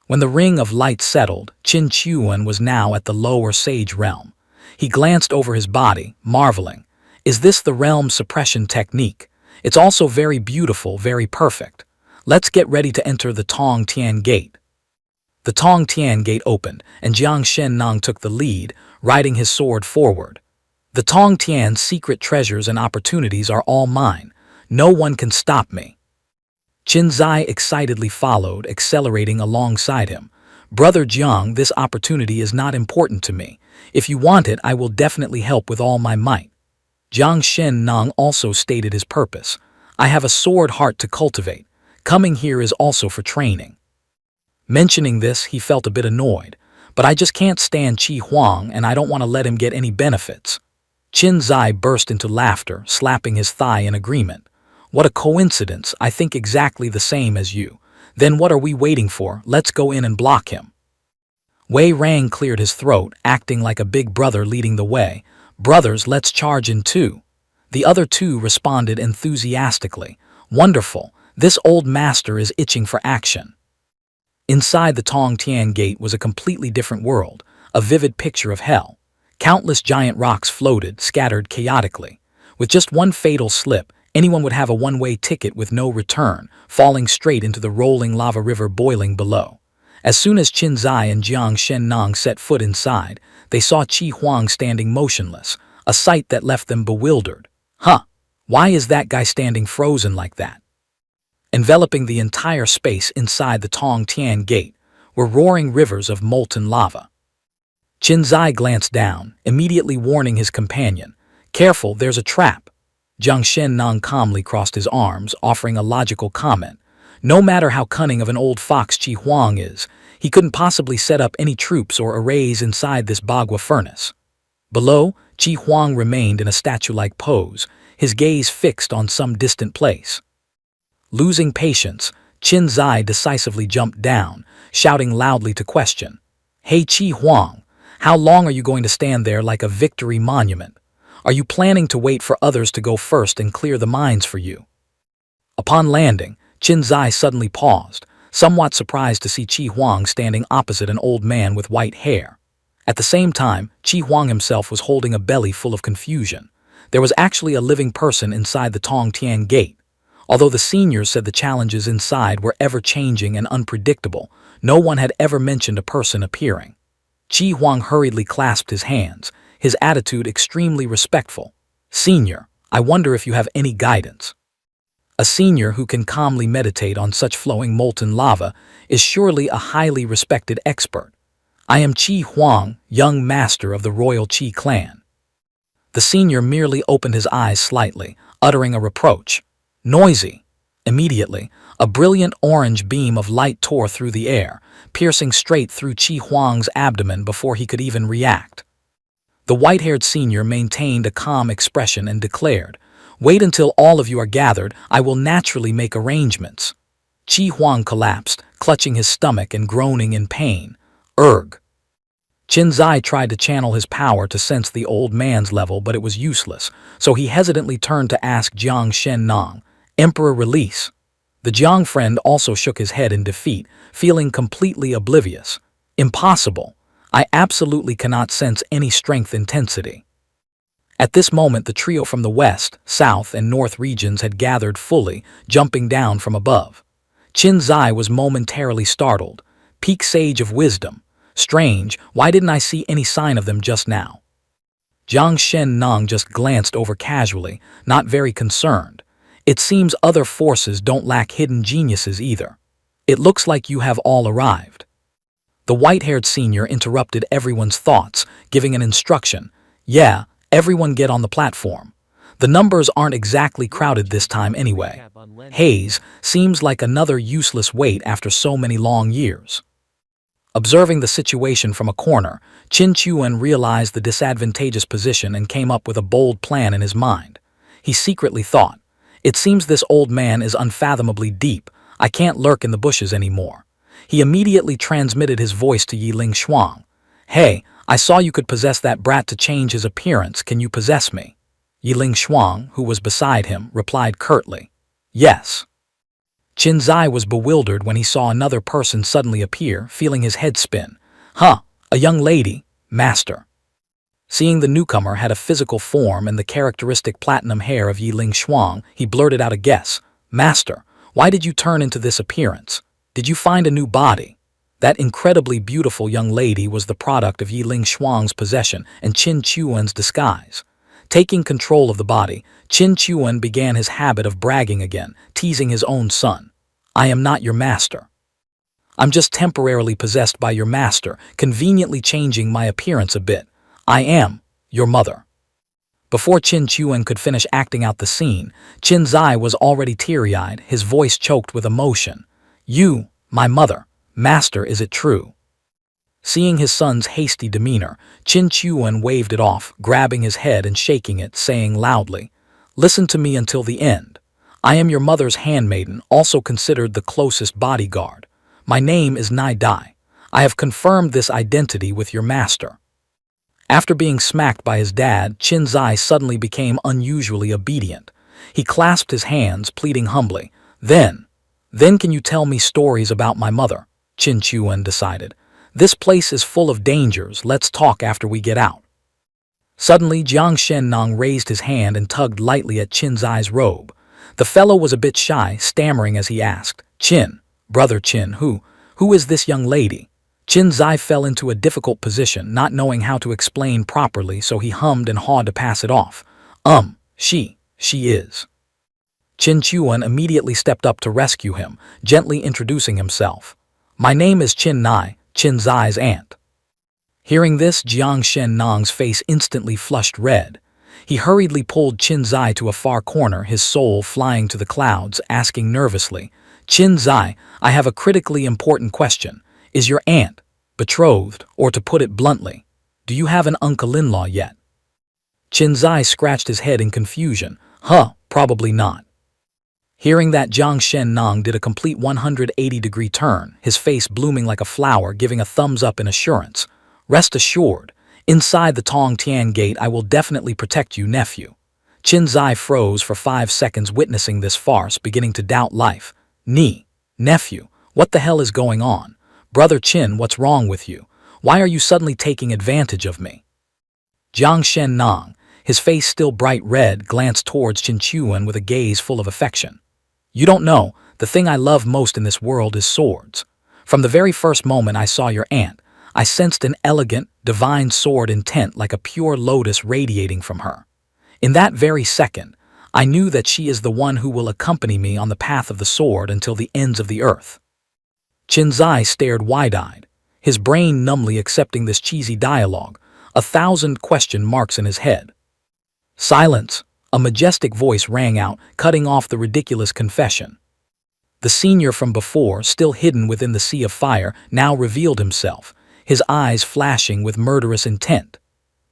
When the ring of light settled, Qin Chuan was now at the lower sage realm. He glanced over his body, marveling. Is this the realm suppression technique? It's also very beautiful, very perfect. Let's get ready to enter the Tong Tian Gate. The Tong Tian Gate opened, and Jiang Shennong took the lead, riding his sword forward. The Tong Tian's secret treasures and opportunities are all mine. No one can stop me. Qin Zai excitedly followed, accelerating alongside him. Brother Jiang, this opportunity is not important to me. If you want it, I will definitely help with all my might. Jiang Shennong also stated his purpose. I have a sword heart to cultivate. Coming here is also for training. Mentioning this, he felt a bit annoyed. But I just can't stand Qi Huang, and I don't want to let him get any benefits. Qin Zai burst into laughter, slapping his thigh in agreement. What a coincidence, I think exactly the same as you. Then what are we waiting for? Let's go in and block him. Wei Rang cleared his throat, acting like a big brother leading the way. Brothers, let's charge in too. The other two responded enthusiastically. Wonderful, this old master is itching for action. Inside the Tong Tian Gate was a completely different world, a vivid picture of hell. Countless giant rocks floated, scattered chaotically. With just one fatal slip, anyone would have a one-way ticket with no return, falling straight into the rolling lava river boiling below. As soon as Qin Zai and Jiang Shennong set foot inside, they saw Qi Huang standing motionless, a sight that left them bewildered. Huh, why is that guy standing frozen like that? Enveloping the entire space inside the Tong Tian Gate were roaring rivers of molten lava. Qin Zai glanced down, immediately warning his companion. Careful, there's a trap. Jiang Shennong calmly crossed his arms, offering a logical comment. No matter how cunning of an old fox Qi Huang is, he couldn't possibly set up any troops or arrays inside this Bagua furnace. Below, Qi Huang remained in a statue-like pose, his gaze fixed on some distant place. Losing patience, Qin Zai decisively jumped down, shouting loudly to question. Hey Qi Huang, how long are you going to stand there like a victory monument? Are you planning to wait for others to go first and clear the mines for you? Upon landing, Qin Zai suddenly paused, somewhat surprised to see Qi Huang standing opposite an old man with white hair. At the same time, Qi Huang himself was holding a belly full of confusion. There was actually a living person inside the Tong Tian Gate. Although the seniors said the challenges inside were ever-changing and unpredictable, no one had ever mentioned a person appearing. Qi Huang hurriedly clasped his hands, his attitude extremely respectful. Senior, I wonder if you have any guidance. A senior who can calmly meditate on such flowing molten lava is surely a highly respected expert. I am Qi Huang, young master of the royal Qi clan. The senior merely opened his eyes slightly, uttering a reproach. Noisy. Immediately, a brilliant orange beam of light tore through the air, piercing straight through Qi Huang's abdomen before he could even react. The white-haired senior maintained a calm expression and declared, Wait until all of you are gathered, I will naturally make arrangements. Qi Huang collapsed, clutching his stomach and groaning in pain. Urgh. Qin Zai tried to channel his power to sense the old man's level, but it was useless, so he hesitantly turned to ask Jiang Shennong, Emperor release. The Jiang friend also shook his head in defeat, feeling completely oblivious. Impossible. I absolutely cannot sense any strength intensity. At this moment, the trio from the west, south, and north regions had gathered fully, jumping down from above. Qin Zai was momentarily startled. Peak Sage of Wisdom. Strange, why didn't I see any sign of them just now? Jiang Shennong just glanced over casually, not very concerned. It seems other forces don't lack hidden geniuses either. It looks like you have all arrived. The white-haired senior interrupted everyone's thoughts, giving an instruction. Yeah, everyone get on the platform. The numbers aren't exactly crowded this time anyway. Haze seems like another useless wait after so many long years. Observing the situation from a corner, Qin Chuan realized the disadvantageous position and came up with a bold plan in his mind. He secretly thought, It seems this old man is unfathomably deep. I can't lurk in the bushes anymore. He immediately transmitted his voice to Yiling Shuang. "Hey, I saw you could possess that brat to change his appearance. Can you possess me?" Yiling Shuang, who was beside him, replied curtly, "Yes." Qin Zai was bewildered when he saw another person suddenly appear, feeling his head spin. "Huh, a young lady, master." Seeing the newcomer had a physical form and the characteristic platinum hair of Yiling Shuang, he blurted out a guess. "Master, why did you turn into this appearance? Did you find a new body?" That incredibly beautiful young lady was the product of Yiling Shuang's possession and Qin Chuan's disguise. Taking control of the body, Qin Chuan began his habit of bragging again, teasing his own son. "I am not your master. I'm just temporarily possessed by your master, conveniently changing my appearance a bit. I am your mother." Before Qin Chuan could finish acting out the scene, Qin Zai was already teary-eyed, his voice choked with emotion. "You, my mother, master, is it true?" Seeing his son's hasty demeanor, Qin Chuan waved it off, grabbing his head and shaking it, saying loudly, "Listen to me until the end. I am your mother's handmaiden, also considered the closest bodyguard. My name is Nai Dai. I have confirmed this identity with your master." After being smacked by his dad, Qin Zai suddenly became unusually obedient. He clasped his hands, pleading humbly. Then can you tell me stories about my mother?" Qin Chuan decided. "This place is full of dangers. Let's talk after we get out." Suddenly, Jiang Shennong raised his hand and tugged lightly at Qin Zai's robe. The fellow was a bit shy, stammering as he asked, "Qin, brother Qin, who is this young lady?" Qin Zai fell into a difficult position, not knowing how to explain properly, so he hummed and hawed to pass it off. She is." Qin Chuan immediately stepped up to rescue him, gently introducing himself. "My name is Qin Nai, Qin Zai's aunt." Hearing this, Jiang Shennong's face instantly flushed red. He hurriedly pulled Qin Zai to a far corner, his soul flying to the clouds, asking nervously, "Qin Zai, I have a critically important question. Is your aunt betrothed, or to put it bluntly, do you have an uncle-in-law yet?" Qin Zai scratched his head in confusion. Probably not." Hearing that, Jiang Shennong did a complete 180-degree turn, his face blooming like a flower, giving a thumbs up in assurance. "Rest assured, inside the Tong Tian Gate I will definitely protect you, nephew." Qin Zai froze for 5 seconds witnessing this farce, beginning to doubt life. Nephew, what the hell is going on? Brother Qin, what's wrong with you? Why are you suddenly taking advantage of me?" Jiang Shennong, his face still bright red, glanced towards Qin Chuan with a gaze full of affection. "You don't know, the thing I love most in this world is swords. From the very first moment I saw your aunt, I sensed an elegant, divine sword intent like a pure lotus radiating from her. In that very second, I knew that she is the one who will accompany me on the path of the sword until the ends of the earth." Qin Zai stared wide-eyed, his brain numbly accepting this cheesy dialogue, 1,000 question marks in his head. "Silence!" A majestic voice rang out, cutting off the ridiculous confession. The senior from before, still hidden within the sea of fire, now revealed himself, his eyes flashing with murderous intent.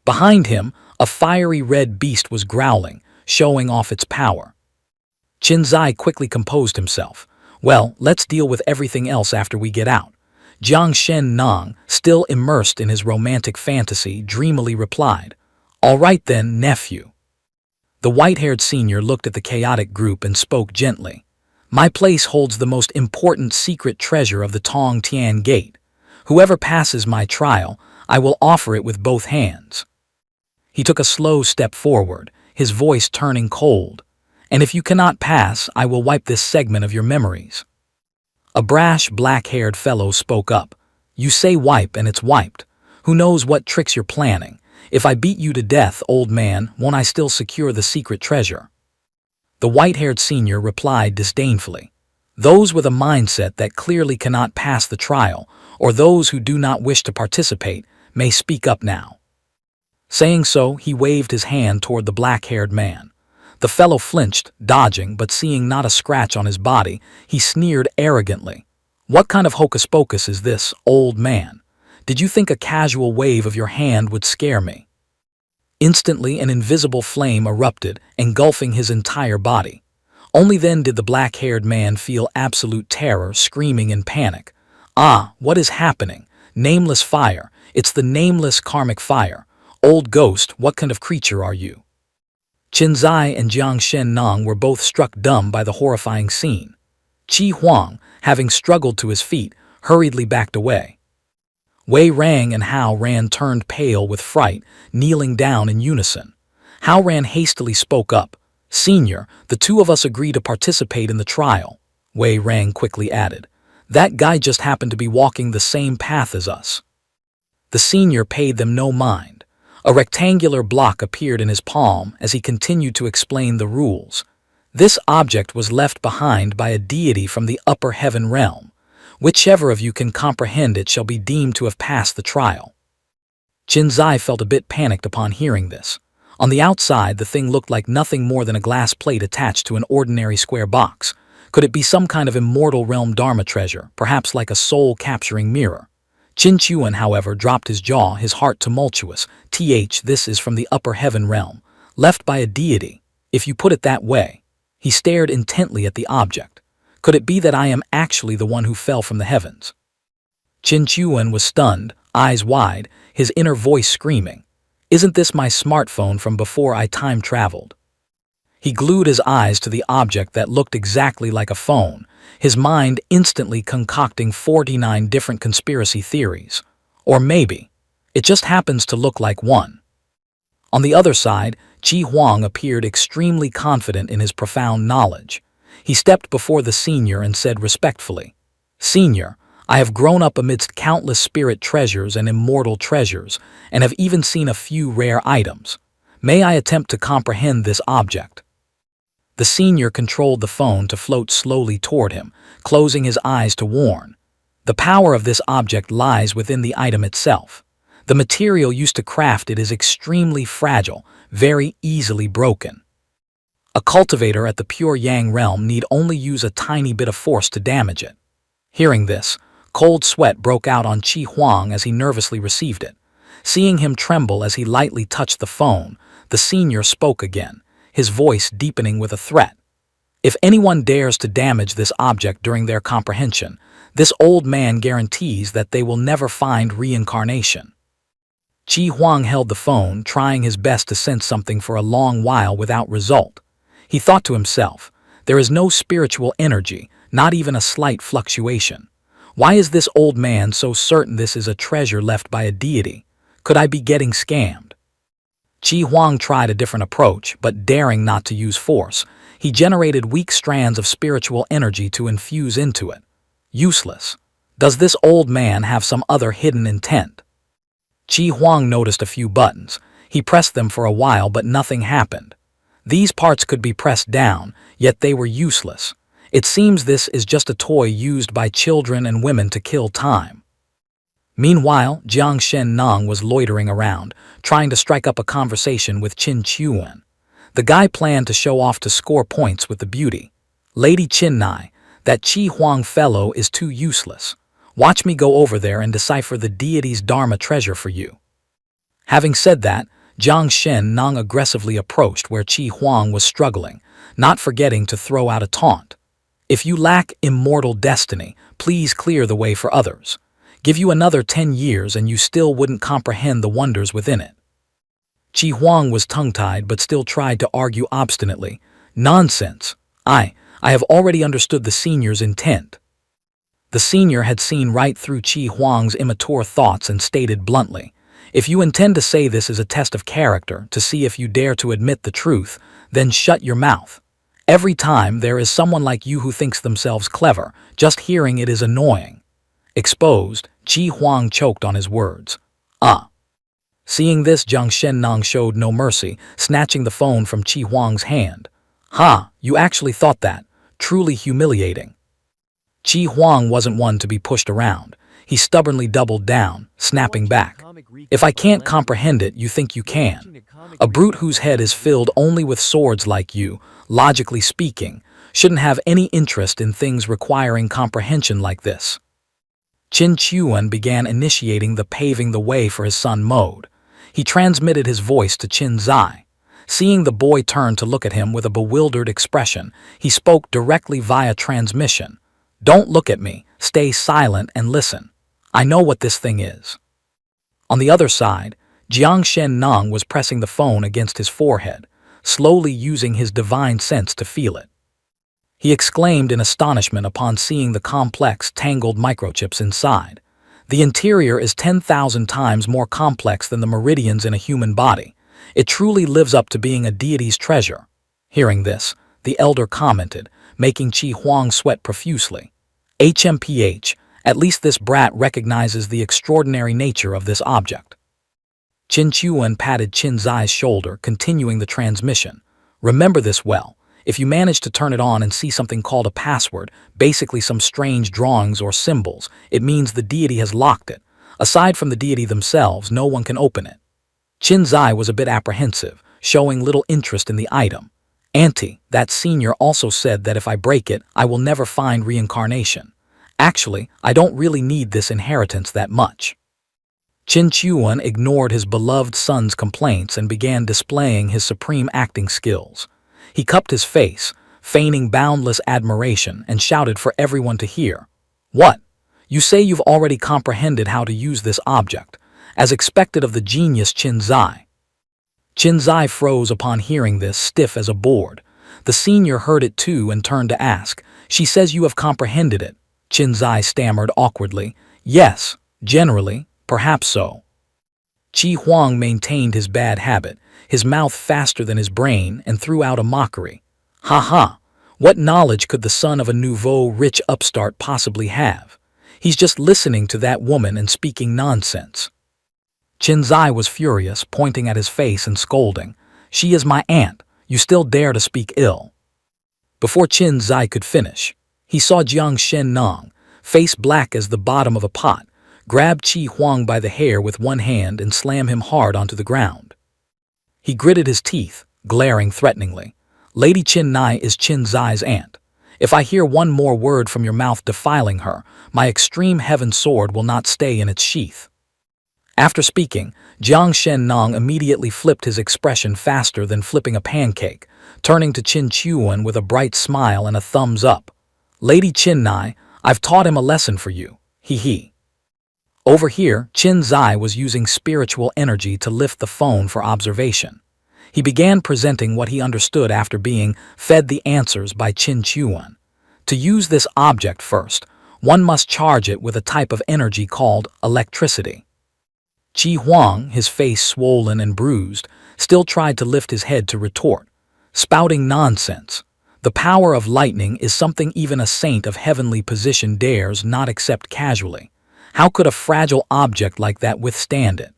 Behind him, a fiery red beast was growling, showing off its power. Qin Zai quickly composed himself. "Well, let's deal with everything else after we get out." Jiang Shennong, still immersed in his romantic fantasy, dreamily replied, "All right then, nephew." The white-haired senior looked at the chaotic group and spoke gently. "My place holds the most important secret treasure of the Tong Tian Gate. Whoever passes my trial, I will offer it with both hands." He took a slow step forward, his voice turning cold. "And if you cannot pass, I will wipe this segment of your memories." A brash, black-haired fellow spoke up. "You say wipe and it's wiped. Who knows what tricks you're planning? If I beat you to death, old man, won't I still secure the secret treasure?" The white-haired senior replied disdainfully, "Those with a mindset that clearly cannot pass the trial, or those who do not wish to participate, may speak up now." Saying so, he waved his hand toward the black-haired man. The fellow flinched, dodging, but seeing not a scratch on his body, he sneered arrogantly. "What kind of hocus-pocus is this, old man? Did you think a casual wave of your hand would scare me?" Instantly, an invisible flame erupted, engulfing his entire body. Only then did the black-haired man feel absolute terror, screaming in panic. Ah, what is happening? Nameless fire. It's the nameless karmic fire. Old ghost, what kind of creature are you? Qin Zai and Jiang Shen Nong were both struck dumb by the horrifying scene. Qi Huang, having struggled to his feet, hurriedly backed away. Wei Rang and Hao Ran turned pale with fright, kneeling down in unison. Hao Ran hastily spoke up. "Senior, the two of us agree to participate in the trial," Wei Rang quickly added. "That guy just happened to be walking the same path as us." The senior paid them no mind. A rectangular block appeared in his palm as he continued to explain the rules. This object was left behind by a deity from the upper heaven realm. Whichever of you can comprehend it shall be deemed to have passed the trial. Qin Zai felt a bit panicked upon hearing this. On the outside, the thing looked like nothing more than a glass plate attached to an ordinary square box. Could it be some kind of immortal realm Dharma treasure, perhaps like a soul-capturing mirror? Qin Chuan, however, dropped his jaw, his heart tumultuous. This is from the upper heaven realm, left by a deity, if you put it that way. He stared intently at the object. Could it be that I am actually the one who fell from the heavens? Qin Chuan was stunned, eyes wide, his inner voice screaming, "Isn't this my smartphone from before I time traveled?" He glued his eyes to the object that looked exactly like a phone, his mind instantly concocting 49 different conspiracy theories. Or maybe, it just happens to look like one. On the other side, Qi Huang appeared extremely confident in his profound knowledge. He stepped before the senior and said respectfully, "Senior, I have grown up amidst countless spirit treasures and immortal treasures, and have even seen a few rare items. May I attempt to comprehend this object?" The senior controlled the phone to float slowly toward him, closing his eyes to warn. The power of this object lies within the item itself. The material used to craft it is extremely fragile, very easily broken. A cultivator at the pure Yang realm need only use a tiny bit of force to damage it. Hearing this, cold sweat broke out on Qi Huang as he nervously received it. Seeing him tremble as he lightly touched the phone, the senior spoke again, his voice deepening with a threat. "If anyone dares to damage this object during their comprehension, this old man guarantees that they will never find reincarnation." Qi Huang held the phone, trying his best to sense something for a long while without result. He thought to himself, there is no spiritual energy, not even a slight fluctuation. Why is this old man so certain this is a treasure left by a deity? Could I be getting scammed? Qi Huang tried a different approach, but daring not to use force, he generated weak strands of spiritual energy to infuse into it. Useless. Does this old man have some other hidden intent? Qi Huang noticed a few buttons. He pressed them for a while, but nothing happened. These parts could be pressed down, yet they were useless. It seems this is just a toy used by children and women to kill time. Meanwhile, Jiang Shen Nong was loitering around, trying to strike up a conversation with Qin Chuan. The guy planned to show off to score points with the beauty. "Lady Qinnai, that Qi Huang fellow is too useless. Watch me go over there and decipher the deity's Dharma treasure for you." Having said that, Jiang Shen Nong aggressively approached where Qi Huang was struggling, not forgetting to throw out a taunt. "If you lack immortal destiny, please clear the way for others. Give you another 10 years and you still wouldn't comprehend the wonders within it." Qi Huang was tongue-tied but still tried to argue obstinately. "Nonsense. I have already understood the senior's intent." The senior had seen right through Qi Huang's immature thoughts and stated bluntly, "If you intend to say this is a test of character to see if you dare to admit the truth, then shut your mouth. Every time there is someone like you who thinks themselves clever, just hearing it is annoying." Exposed, Qi Huang choked on his words. Seeing this, Jiang Shennong showed no mercy, snatching the phone from Qi Huang's hand. "Ha, you actually thought that. Truly humiliating." Qi Huang wasn't one to be pushed around. He stubbornly doubled down, snapping back. "If I can't comprehend it, you think you can? A brute whose head is filled only with swords like you, logically speaking, shouldn't have any interest in things requiring comprehension like this." Qin Chuan began initiating the paving the way for his son mode. He transmitted his voice to Qin Zai. Seeing the boy turn to look at him with a bewildered expression, he spoke directly via transmission. "Don't look at me. Stay silent and listen. I know what this thing is." On the other side, Jiang Shen Nong was pressing the phone against his forehead, slowly using his divine sense to feel it. He exclaimed in astonishment upon seeing the complex, tangled microchips inside. The interior is 10,000 times more complex than the meridians in a human body. It truly lives up to being a deity's treasure. Hearing this, the elder commented, making Qi Huang sweat profusely. HMPH, at least this brat recognizes the extraordinary nature of this object. Qin Chuan patted Qin Zai's shoulder, continuing the transmission. "Remember this well. If you manage to turn it on and see something called a password, basically some strange drawings or symbols, it means the deity has locked it. Aside from the deity themselves, no one can open it." Qin Zai was a bit apprehensive, showing little interest in the item. "Auntie, that senior also said that if I break it, I will never find reincarnation. Actually, I don't really need this inheritance that much." Qin Chuan ignored his beloved son's complaints and began displaying his supreme acting skills. He cupped his face, feigning boundless admiration, and shouted for everyone to hear. "What? You say you've already comprehended how to use this object, as expected of the genius Qin Zai." Qin Zai froze upon hearing this, stiff as a board. The senior heard it too and turned to ask, "She says you have comprehended it." Qin Zai stammered awkwardly, "Yes, generally, perhaps so." Qi Huang maintained his bad habit, his mouth faster than his brain, and threw out a mockery. "Ha ha! What knowledge could the son of a nouveau rich upstart possibly have? He's just listening to that woman and speaking nonsense." Qin Zai was furious, pointing at his face and scolding, "She is my aunt. You still dare to speak ill." Before Qin Zai could finish, he saw Jiang Shen Nong, face black as the bottom of a pot, grab Qi Huang by the hair with one hand and slam him hard onto the ground. He gritted his teeth, glaring threateningly. "Lady Qin Nai is Qin Zai's aunt. If I hear one more word from your mouth defiling her, my extreme heaven sword will not stay in its sheath." After speaking, Jiang Shen Nong immediately flipped his expression faster than flipping a pancake, turning to Qin Chuan with a bright smile and a thumbs up. "Lady Qin Nai, I've taught him a lesson for you. He. Over here, Qin Zai was using spiritual energy to lift the phone for observation. He began presenting what he understood after being fed the answers by Qin Chuan. To use this object first, one must charge it with a type of energy called electricity. Qi Huang, his face swollen and bruised, still tried to lift his head to retort, spouting nonsense. The power of lightning is something even a saint of heavenly position dares not accept casually. How could a fragile object like that withstand it?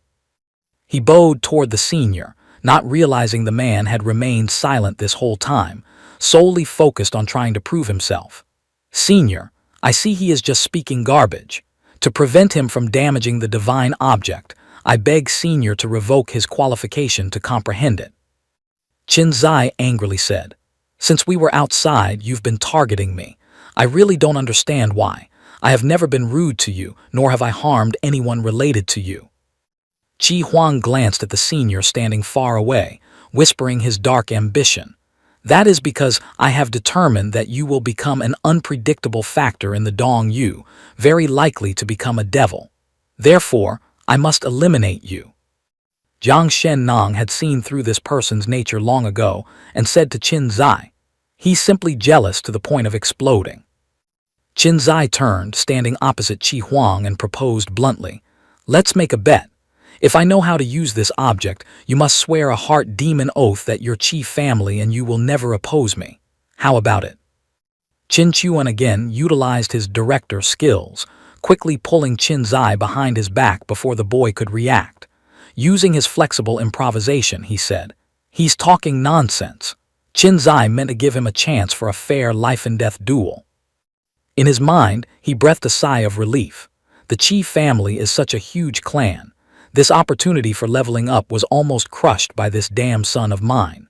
He bowed toward the senior, not realizing the man had remained silent this whole time, solely focused on trying to prove himself. "Senior, I see he is just speaking garbage. To prevent him from damaging the divine object, I beg Senior to revoke his qualification to comprehend it." Qin Zai angrily said, "Since we were outside, you've been targeting me. I really don't understand why. I have never been rude to you, nor have I harmed anyone related to you." Qi Huang glanced at the senior standing far away, whispering his dark ambition. "That is because I have determined that you will become an unpredictable factor in the Dong Yu, very likely to become a devil. Therefore, I must eliminate you." Jiang Shen Nong had seen through this person's nature long ago and said to Qin Zai, "He's simply jealous to the point of exploding." Qin Zai turned, standing opposite Qi Huang, and proposed bluntly, "Let's make a bet. If I know how to use this object, you must swear a heart demon oath that you're Qi family and you will never oppose me. How about it?" Qin Chuan again utilized his director skills, quickly pulling Qin Zai behind his back before the boy could react. Using his flexible improvisation, he said, "He's talking nonsense." Qin Zai meant to give him a chance for a fair life-and-death duel. In his mind, he breathed a sigh of relief. The Qi family is such a huge clan. This opportunity for leveling up was almost crushed by this damn son of mine.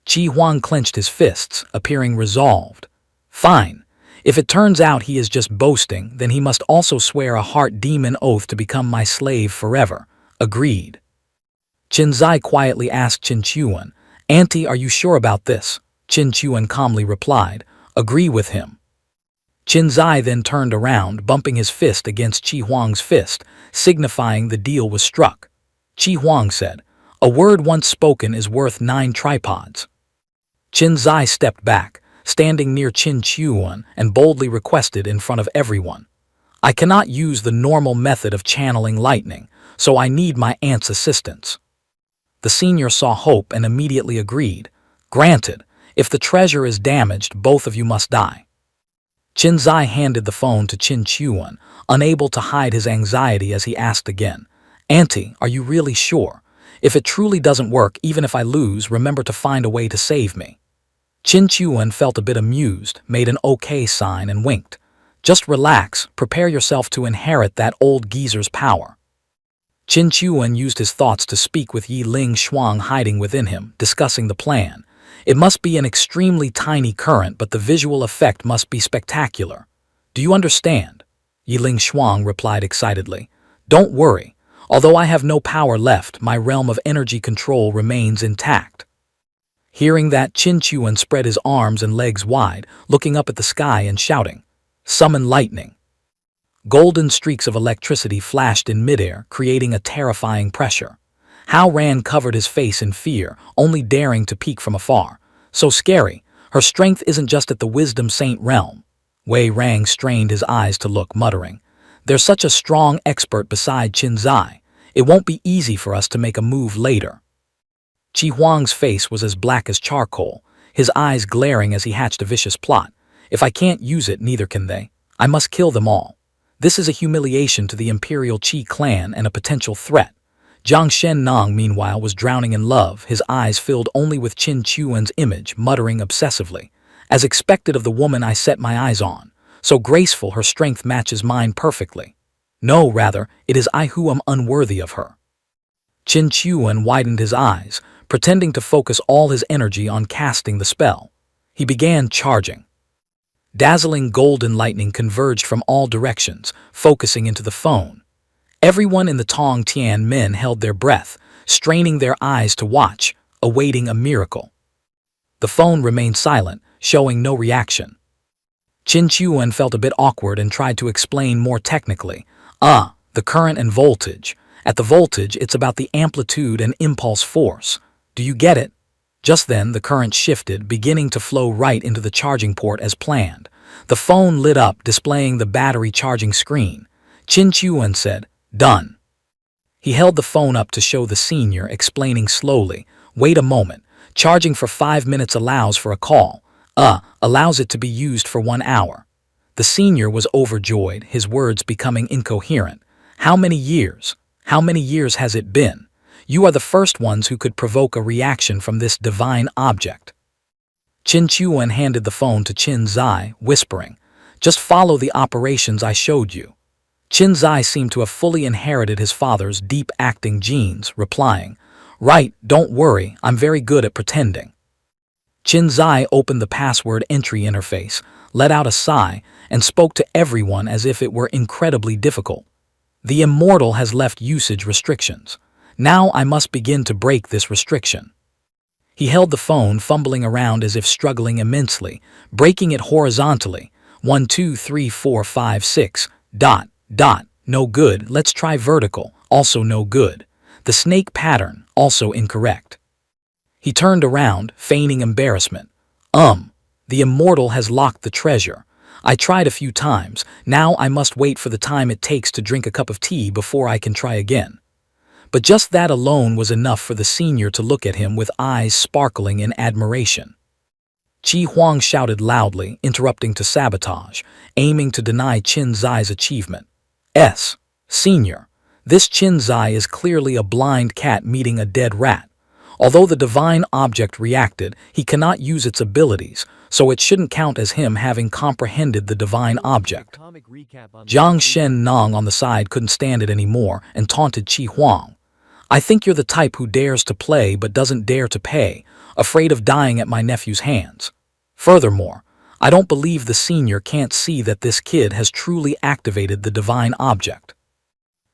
Qi Huang clenched his fists, appearing resolved. "Fine. If it turns out he is just boasting, then he must also swear a heart demon oath to become my slave forever." Agreed. Qin Zai quietly asked Qin Chuan, "Auntie, are you sure about this?" Qin Chuan calmly replied, "Agree with him." Qin Zai then turned around, bumping his fist against Qi Huang's fist, signifying the deal was struck. Qi Huang said, "A word once spoken is worth 9 tripods." Qin Zai stepped back, standing near Qin Chuan, and boldly requested in front of everyone, "I cannot use the normal method of channeling lightning, so I need my aunt's assistance." The senior saw hope and immediately agreed. "Granted, if the treasure is damaged, both of you must die." Qin Zai handed the phone to Qin Chuan, unable to hide his anxiety as he asked again, "Auntie, are you really sure? If it truly doesn't work, even if I lose, remember to find a way to save me." Qin Chuan felt a bit amused, made an okay sign and winked. "Just relax, prepare yourself to inherit that old geezer's power." Qin Chuan used his thoughts to speak with Yi Ling Shuang hiding within him, discussing the plan. It must be an extremely tiny current, but the visual effect must be spectacular. "Do you understand?" Yi Ling Shuang replied excitedly. "Don't worry. Although I have no power left, my realm of energy control remains intact." Hearing that, Qin Chuan spread his arms and legs wide, looking up at the sky and shouting, "Summon lightning." Golden streaks of electricity flashed in midair, creating a terrifying pressure. Hao Ran covered his face in fear, only daring to peek from afar. "So scary. Her strength isn't just at the Wisdom Saint realm." Wei Rang strained his eyes to look, muttering, "There's such a strong expert beside Qin Zai. It won't be easy for us to make a move later." Qi Huang's face was as black as charcoal, his eyes glaring as he hatched a vicious plot. "If I can't use it, neither can they. I must kill them all. This is a humiliation to the Imperial Qi clan and a potential threat." Zhang Shennong, meanwhile, was drowning in love, his eyes filled only with Qin Chuan's image, muttering obsessively, "As expected of the woman I set my eyes on. So graceful, her strength matches mine perfectly. No, rather, it is I who am unworthy of her." Qin Chuan widened his eyes, pretending to focus all his energy on casting the spell. He began charging. Dazzling golden lightning converged from all directions, focusing into the phone. Everyone in the Tong Tian men held their breath, straining their eyes to watch, awaiting a miracle. The phone remained silent, showing no reaction. Qin Chuan felt a bit awkward and tried to explain more technically. The current and voltage. At the voltage, it's about the amplitude and impulse force. Do you get it?" Just then, the current shifted, beginning to flow right into the charging port as planned. The phone lit up, displaying the battery charging screen. Qin Chuan said, "Done." He held the phone up to show the senior, explaining slowly, "Wait a moment. Charging for 5 minutes allows for a call. Allows it to be used for 1 hour." The senior was overjoyed, his words becoming incoherent. "How many years? How many years has it been? You are the first ones who could provoke a reaction from this divine object." Qin Chuan handed the phone to Qin Zai, whispering, "Just follow the operations I showed you." Qin Zai seemed to have fully inherited his father's deep-acting genes, replying, "Right, don't worry, I'm very good at pretending." Qin Zai opened the password entry interface, let out a sigh, and spoke to everyone as if it were incredibly difficult. "The immortal has left usage restrictions. Now I must begin to break this restriction." He held the phone, fumbling around as if struggling immensely, breaking it horizontally. 1 2 3 4 5 6, ... No good, let's try vertical, also no good. The snake pattern, also incorrect. He turned around, feigning embarrassment. The immortal has locked the treasure. I tried a few times, now I must wait for the time it takes to drink a cup of tea before I can try again." But just that alone was enough for the senior to look at him with eyes sparkling in admiration. Qi Huang shouted loudly, interrupting to sabotage, aiming to deny Qin Zai's achievement. Senior, this Qin Zai is clearly a blind cat meeting a dead rat. Although the divine object reacted, he cannot use its abilities, so it shouldn't count as him having comprehended the divine object. Zhang Shennong on the side couldn't stand it anymore and taunted Qi Huang. "I think you're the type who dares to play but doesn't dare to pay, afraid of dying at my nephew's hands. Furthermore, I don't believe the senior can't see that this kid has truly activated the divine object."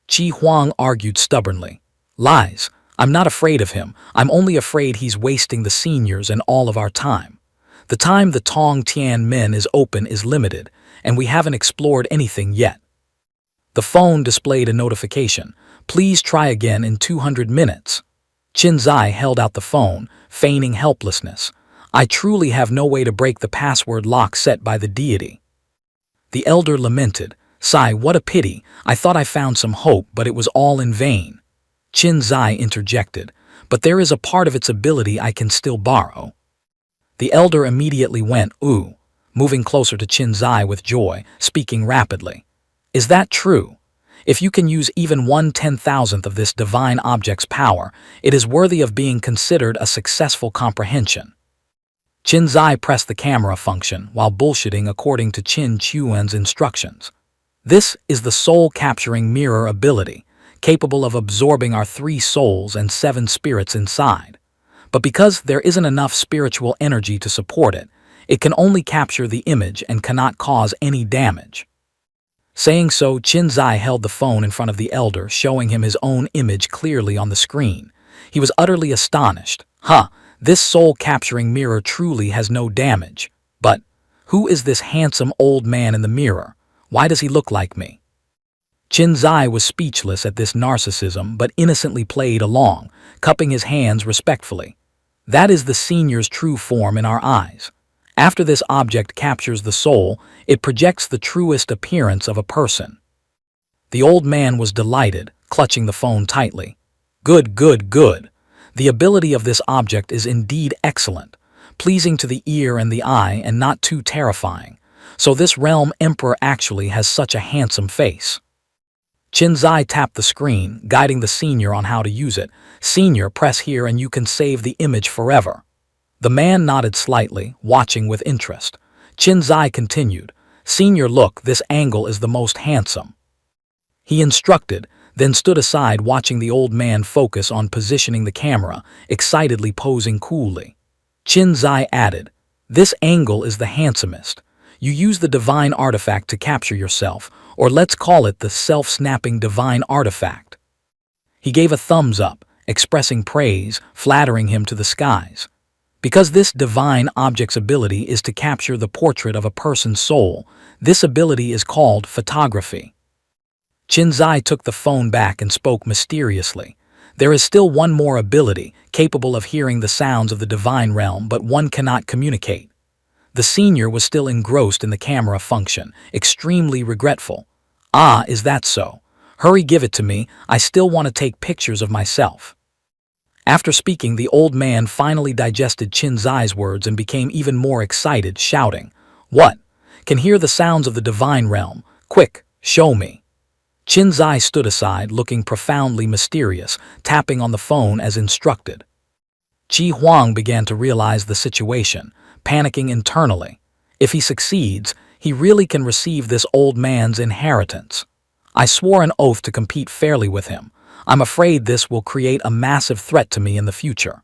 Qi Huang argued stubbornly. "Lies. I'm not afraid of him. I'm only afraid he's wasting the seniors and all of our time. The time the Tong Tian men is open is limited, and we haven't explored anything yet. The phone displayed a notification. Please try again in 200 minutes. Qin Zai held out the phone, feigning helplessness. I truly have no way to break the password lock set by the deity. The elder lamented. Sai, what a pity. I thought I found some hope, but it was all in vain. Qin Zai interjected. But there is a part of its ability I can still borrow. The elder immediately went, ooh, moving closer to Qin Zai with joy, speaking rapidly. Is that true? If you can use even 1/10,000th of this divine object's power, it is worthy of being considered a successful comprehension. Qin Zai pressed the camera function while bullshitting according to Qin Chuan's instructions. This is the soul-capturing mirror ability, capable of absorbing our 3 souls and 7 spirits inside. But because there isn't enough spiritual energy to support it, it can only capture the image and cannot cause any damage. Saying so, Qin Zai held the phone in front of the elder, showing him his own image clearly on the screen. He was utterly astonished. This soul-capturing mirror truly has no damage. But who is this handsome old man in the mirror? Why does he look like me? Qin Zai was speechless at this narcissism, but innocently played along, cupping his hands respectfully. That is the senior's true form in our eyes. After this object captures the soul, it projects the truest appearance of a person. The old man was delighted, clutching the phone tightly. Good, good, good. The ability of this object is indeed excellent, pleasing to the ear and the eye and not too terrifying. So this realm emperor actually has such a handsome face. Qin Zai tapped the screen, guiding the senior on how to use it. Senior, press here and you can save the image forever. The man nodded slightly, watching with interest. Qin Zai continued. Senior, look, this angle is the most handsome. He instructed, then stood aside watching the old man focus on positioning the camera, excitedly posing coolly. Qin Zai added, this angle is the handsomest. You use the divine artifact to capture yourself, or let's call it the self-snapping divine artifact. He gave a thumbs up, expressing praise, flattering him to the skies. Because this divine object's ability is to capture the portrait of a person's soul, this ability is called photography. Qin Zai took the phone back and spoke mysteriously. There is still one more ability, capable of hearing the sounds of the divine realm, but one cannot communicate. The senior was still engrossed in the camera function, extremely regretful. Ah, is that so? Hurry, give it to me, I still want to take pictures of myself. After speaking, the old man finally digested Qin Zai's words and became even more excited, shouting, What? Can hear the sounds of the divine realm. Quick, show me. Qin Zai stood aside, looking profoundly mysterious, tapping on the phone as instructed. Qi Huang began to realize the situation, panicking internally. If he succeeds, he really can receive this old man's inheritance. I swore an oath to compete fairly with him. I'm afraid this will create a massive threat to me in the future.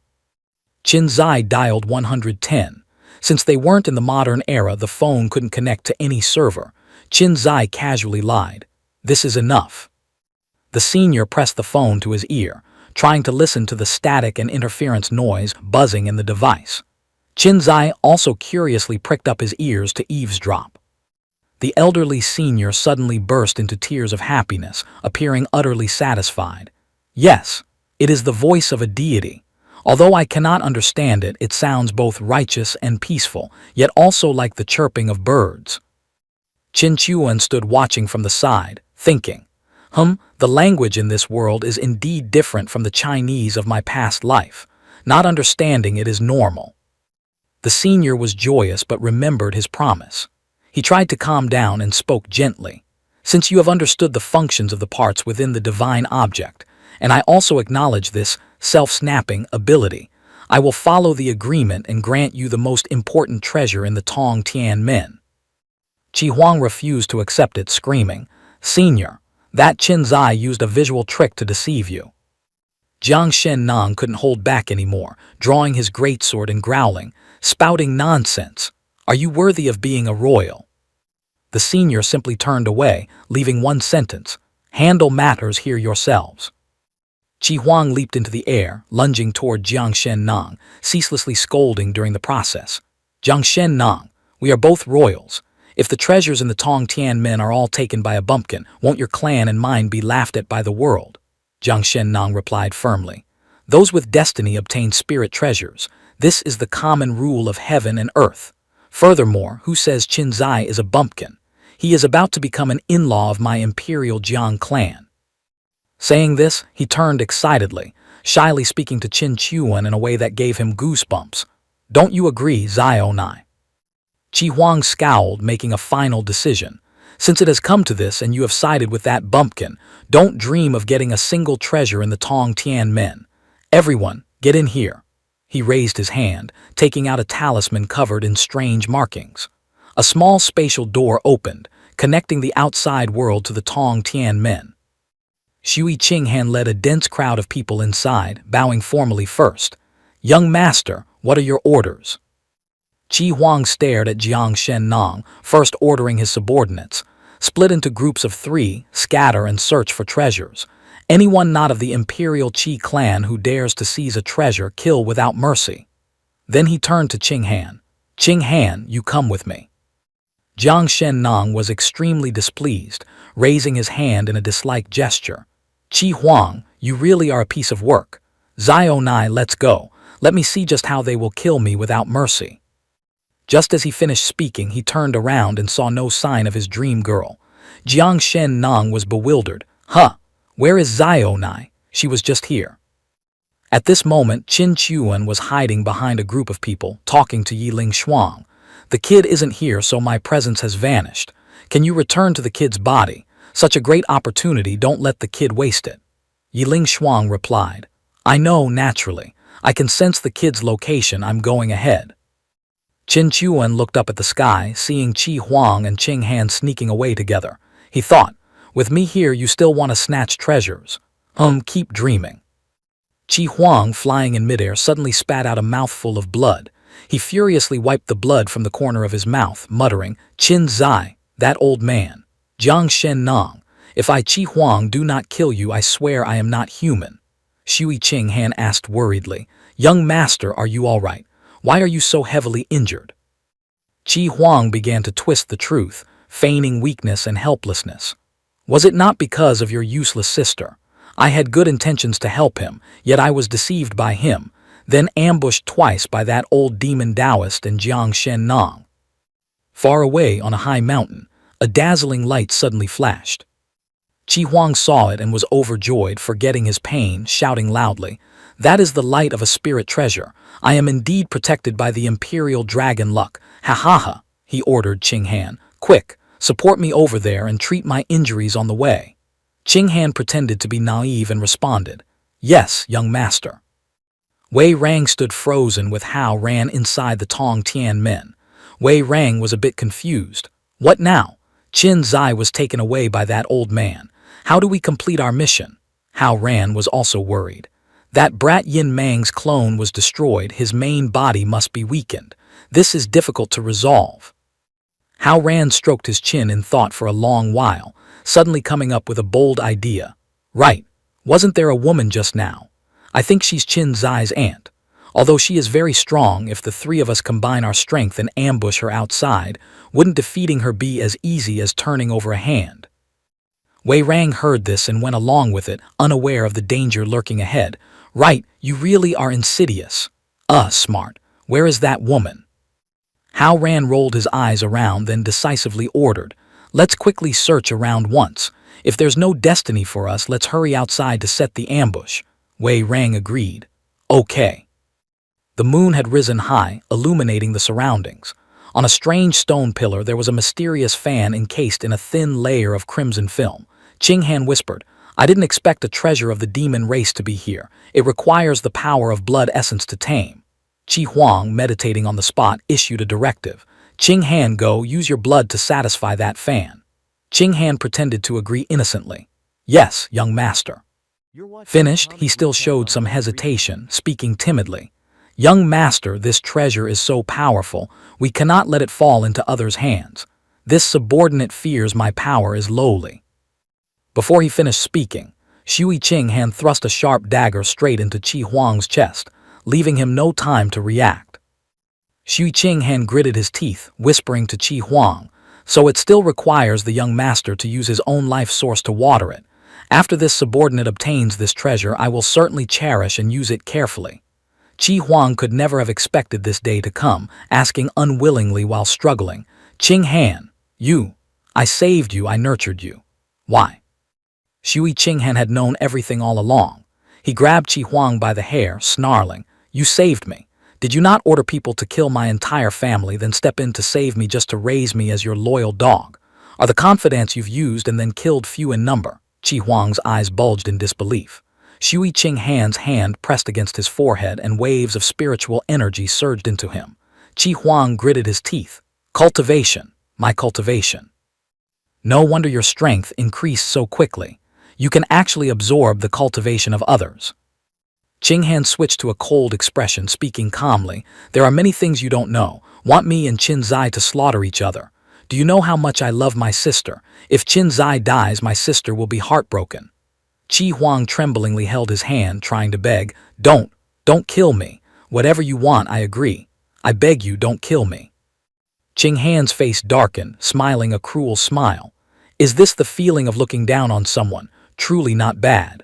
Qin Zai dialed 110. Since they weren't in the modern era, the phone couldn't connect to any server. Qin Zai casually lied. This is enough. The senior pressed the phone to his ear, trying to listen to the static and interference noise buzzing in the device. Qin Zai also curiously pricked up his ears to eavesdrop. The elderly senior suddenly burst into tears of happiness, appearing utterly satisfied. Yes, it is the voice of a deity. Although I cannot understand it, it sounds both righteous and peaceful, yet also like the chirping of birds. Qin Chuan stood watching from the side, thinking, the language in this world is indeed different from the Chinese of my past life. Not understanding it is normal. The senior was joyous but remembered his promise. He tried to calm down and spoke gently. Since you have understood the functions of the parts within the divine object, and I also acknowledge this self-snapping ability, I will follow the agreement and grant you the most important treasure in the Tong Tian Men. Qi Huang refused to accept it, screaming, Senior, that Qin Zai used a visual trick to deceive you. Jiang Shennong couldn't hold back anymore, drawing his greatsword and growling, spouting nonsense. Are you worthy of being a royal? The senior simply turned away, leaving one sentence, handle matters here yourselves. Qi Huang leaped into the air, lunging toward Jiang Shennong, ceaselessly scolding during the process. Jiang Shennong, we are both royals. If the treasures in the Tong Tianmen are all taken by a bumpkin, won't your clan and mine be laughed at by the world? Jiang Shennong replied firmly. Those with destiny obtain spirit treasures. This is the common rule of heaven and earth. Furthermore, who says Qin Zai is a bumpkin? He is about to become an in-law of my imperial Jiang clan. Saying this, he turned excitedly, shyly speaking to Qin Chuan in a way that gave him goosebumps. Don't you agree, Xiao Nai? Qi Huang scowled, making a final decision. Since it has come to this and you have sided with that bumpkin, don't dream of getting a single treasure in the Tong Tianmen. Everyone, get in here. He raised his hand, taking out a talisman covered in strange markings. A small spatial door opened, connecting the outside world to the Tong Tianmen. Shui Qinghan led a dense crowd of people inside, bowing formally first. Young master, what are your orders? Qi Huang stared at Jiang Shennong, first ordering his subordinates. Split into groups of 3, scatter and search for treasures. Anyone not of the imperial Qi clan who dares to seize a treasure, kill without mercy. Then he turned to Qinghan. Qinghan, you come with me. Jiang Shennong was extremely displeased, raising his hand in a dislike gesture. Qi Huang, you really are a piece of work. Xiao Nai, let's go. Let me see just how they will kill me without mercy. Just as he finished speaking, he turned around and saw no sign of his dream girl. Jiang Shennong was bewildered. Huh, where is Xiao Nai? She was just here. At this moment, Qin Chuan was hiding behind a group of people, talking to Yiling Shuang. The kid isn't here, so my presence has vanished. Can you return to the kid's body? Such a great opportunity, don't let the kid waste it. Yiling Shuang replied. I know, naturally. I can sense the kid's location, I'm going ahead. Qin Chuan looked up at the sky, seeing Qi Huang and Qinghan sneaking away together. He thought, with me here you still want to snatch treasures. Keep dreaming. Qi Huang, flying in midair, suddenly spat out a mouthful of blood. He furiously wiped the blood from the corner of his mouth, muttering, Qin Zai, that old man. Jiang Shennong, if I Qi Huang do not kill you, I swear I am not human. Shui Qinghan asked worriedly, Young master, are you all right? Why are you so heavily injured? Qi Huang began to twist the truth, feigning weakness and helplessness. Was it not because of your useless sister? I had good intentions to help him, yet I was deceived by him, then ambushed twice by that old demon Taoist and Jiang Shennong. Far away on a high mountain, a dazzling light suddenly flashed. Qi Huang saw it and was overjoyed, forgetting his pain, shouting loudly, That is the light of a spirit treasure. I am indeed protected by the imperial dragon luck. Ha ha ha, he ordered Qinghan. Quick, support me over there and treat my injuries on the way. Qinghan pretended to be naive and responded, Yes, young master. Wei Rang stood frozen with Hao Ran inside the Tong Tianmen. Wei Rang was a bit confused. What now? Qin Zai was taken away by that old man. How do we complete our mission? Hao Ran was also worried. That brat Yin Mang's clone was destroyed, his main body must be weakened. This is difficult to resolve. Hao Ran stroked his chin in thought for a long while, suddenly coming up with a bold idea. Right, wasn't there a woman just now? I think she's Qin Zai's aunt. Although she is very strong, if the 3 of us combine our strength and ambush her outside, wouldn't defeating her be as easy as turning over a hand? Wei Rang heard this and went along with it, unaware of the danger lurking ahead. Right, you really are insidious. Smart. Where is that woman? Hao Ran rolled his eyes around, then decisively ordered, Let's quickly search around once. If there's no destiny for us, let's hurry outside to set the ambush. Wei Rang agreed. Okay. The moon had risen high, illuminating the surroundings. On a strange stone pillar there was a mysterious fan encased in a thin layer of crimson film. Qinghan whispered, I didn't expect a treasure of the demon race to be here. It requires the power of blood essence to tame. Qi Huang, meditating on the spot, issued a directive. Qinghan, go, use your blood to satisfy that fan. Qinghan pretended to agree innocently. Yes, young master. Finished, he still showed some hesitation, speaking timidly. Young master, this treasure is so powerful, we cannot let it fall into others' hands. This subordinate fears my power is lowly. Before he finished speaking, Shui Qinghan thrust a sharp dagger straight into Qi Huang's chest, leaving him no time to react. Shui Qinghan gritted his teeth, whispering to Qi Huang, so it still requires the young master to use his own life source to water it. After this subordinate obtains this treasure, I will certainly cherish and use it carefully." Qi Huang could never have expected this day to come, asking unwillingly while struggling, "Qing Han, I saved you, I nurtured you. Why?" Shui Qinghan had known everything all along. He grabbed Qi Huang by the hair, snarling, "You saved me. Did you not order people to kill my entire family, then step in to save me just to raise me as your loyal dog? Are the confidants you've used and then killed few in number?" Qi Huang's eyes bulged in disbelief. Shui Qinghan's hand pressed against his forehead and waves of spiritual energy surged into him. Qi Huang gritted his teeth. "Cultivation, my cultivation. No wonder your strength increased so quickly. You can actually absorb the cultivation of others." Qinghan switched to a cold expression, speaking calmly. "There are many things you don't know. Want me and Qin Zai to slaughter each other. Do you know how much I love my sister? If Qin Zai dies, my sister will be heartbroken." Qi Huang tremblingly held his hand, trying to beg, Don't kill me. Whatever you want, I agree. I beg you, don't kill me." Qinghan's face darkened, smiling a cruel smile. Is this the feeling of looking down on someone? Truly not bad.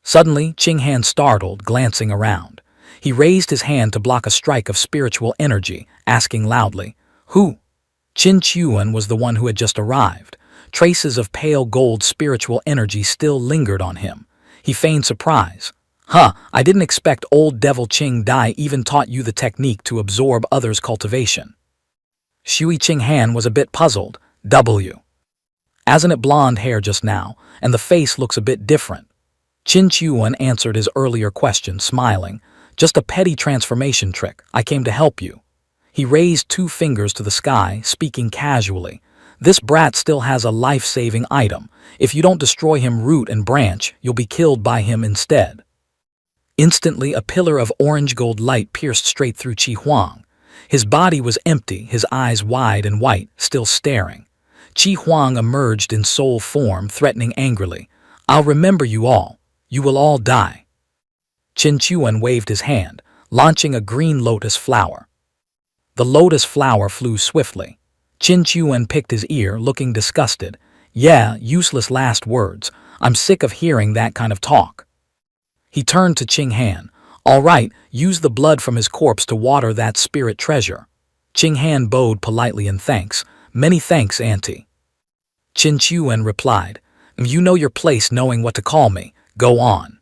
Suddenly, Qinghan startled, glancing around. He raised his hand to block a strike of spiritual energy, asking loudly, "Who?" Qin Chuan was the one who had just arrived. Traces of pale gold spiritual energy still lingered on him. He feigned surprise. I didn't expect old devil Qing Dai even taught you the technique to absorb others' cultivation." Shui Qinghan was a bit puzzled. Hasn't it blonde hair just now, and the face looks a bit different?" Qin Chuan answered his earlier question, smiling. "Just a petty transformation trick. I came to help you." He raised 2 fingers to the sky, speaking casually. "This brat still has a life-saving item. If you don't destroy him root and branch, you'll be killed by him instead." Instantly, a pillar of orange gold light pierced straight through Qi Huang. His body was empty, his eyes wide and white, still staring. Qi Huang emerged in soul form, threatening angrily, "I'll remember you all. You will all die." Qin Chuan waved his hand, launching a green lotus flower. The lotus flower flew swiftly. Qin Chuan picked his ear, looking disgusted. "Yeah, useless last words. I'm sick of hearing that kind of talk." He turned to Qinghan. "All right, use the blood from his corpse to water that spirit treasure." Qinghan bowed politely in thanks. "Many thanks, Auntie." Qin Chuan replied, "You know your place, knowing what to call me. Go on."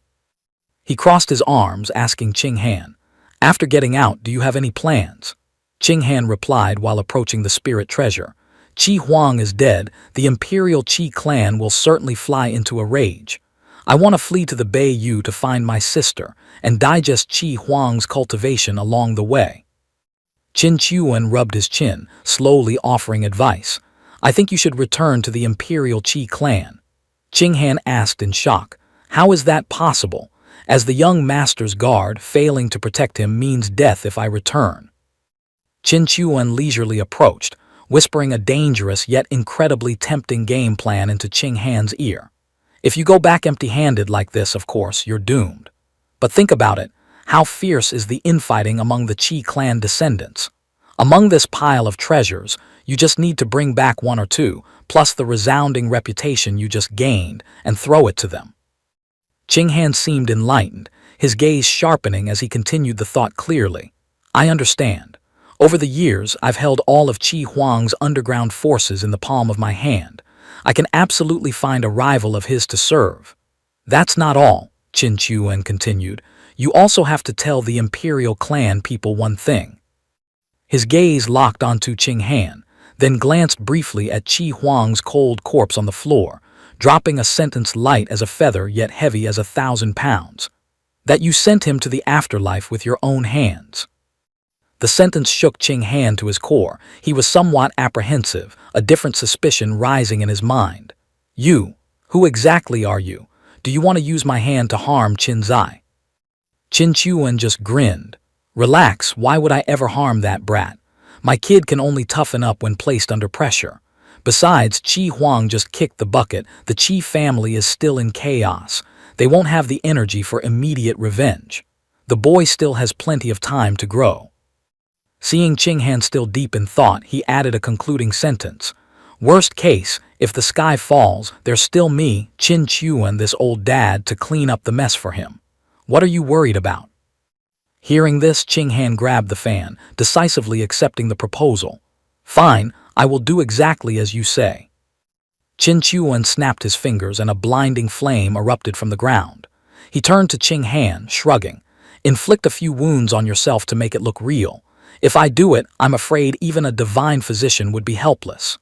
He crossed his arms, asking Qinghan, "After getting out, do you have any plans?" Qinghan replied while approaching the spirit treasure. "Qi Huang is dead. The Imperial Qi clan will certainly fly into a rage. I want to flee to the Bayou to find my sister and digest Qi Huang's cultivation along the way." Qin Chuan rubbed his chin, slowly offering advice. "I think you should return to the Imperial Qi clan." Qinghan asked in shock, "How is that possible? As the young master's guard, failing to protect him means death if I return." Qin Chuan leisurely approached, whispering a dangerous yet incredibly tempting game plan into Qinghan's ear. "If you go back empty-handed like this, of course, you're doomed. But think about it. How fierce is the infighting among the Qi clan descendants? Among this pile of treasures, you just need to bring back 1 or 2, plus the resounding reputation you just gained, and throw it to them." Qinghan seemed enlightened, his gaze sharpening as he continued the thought clearly. "I understand. Over the years, I've held all of Qi Huang's underground forces in the palm of my hand. I can absolutely find a rival of his to serve." "That's not all," Qin Chuan continued. "You also have to tell the Imperial clan people one thing." His gaze locked onto Qinghan, then glanced briefly at Qi Huang's cold corpse on the floor, dropping a sentence light as a feather yet heavy as 1,000 pounds. "That you sent him to the afterlife with your own hands." The sentence shook Qinghan to his core. He was somewhat apprehensive, a different suspicion rising in his mind. Who exactly are you? Do you want to use my hand to harm Qin Zai?" Qin Chuan just grinned. "Relax, why would I ever harm that brat? My kid can only toughen up when placed under pressure. Besides, Qi Huang just kicked the bucket. The Qi family is still in chaos. They won't have the energy for immediate revenge. The boy still has plenty of time to grow." Seeing Qinghan still deep in thought, he added a concluding sentence. Worst case, if the sky falls, there's still me, Qin Chu, and this old dad to clean up the mess for him. What are you worried about? Hearing this, Qing Han grabbed the fan, decisively accepting the proposal. Fine, I will do exactly as you say. Qin Chuan snapped his fingers and a blinding flame erupted from the ground. He turned to Qing Han, shrugging. Inflict a few wounds on yourself to make it look real. If I do it, I'm afraid even a divine physician would be helpless.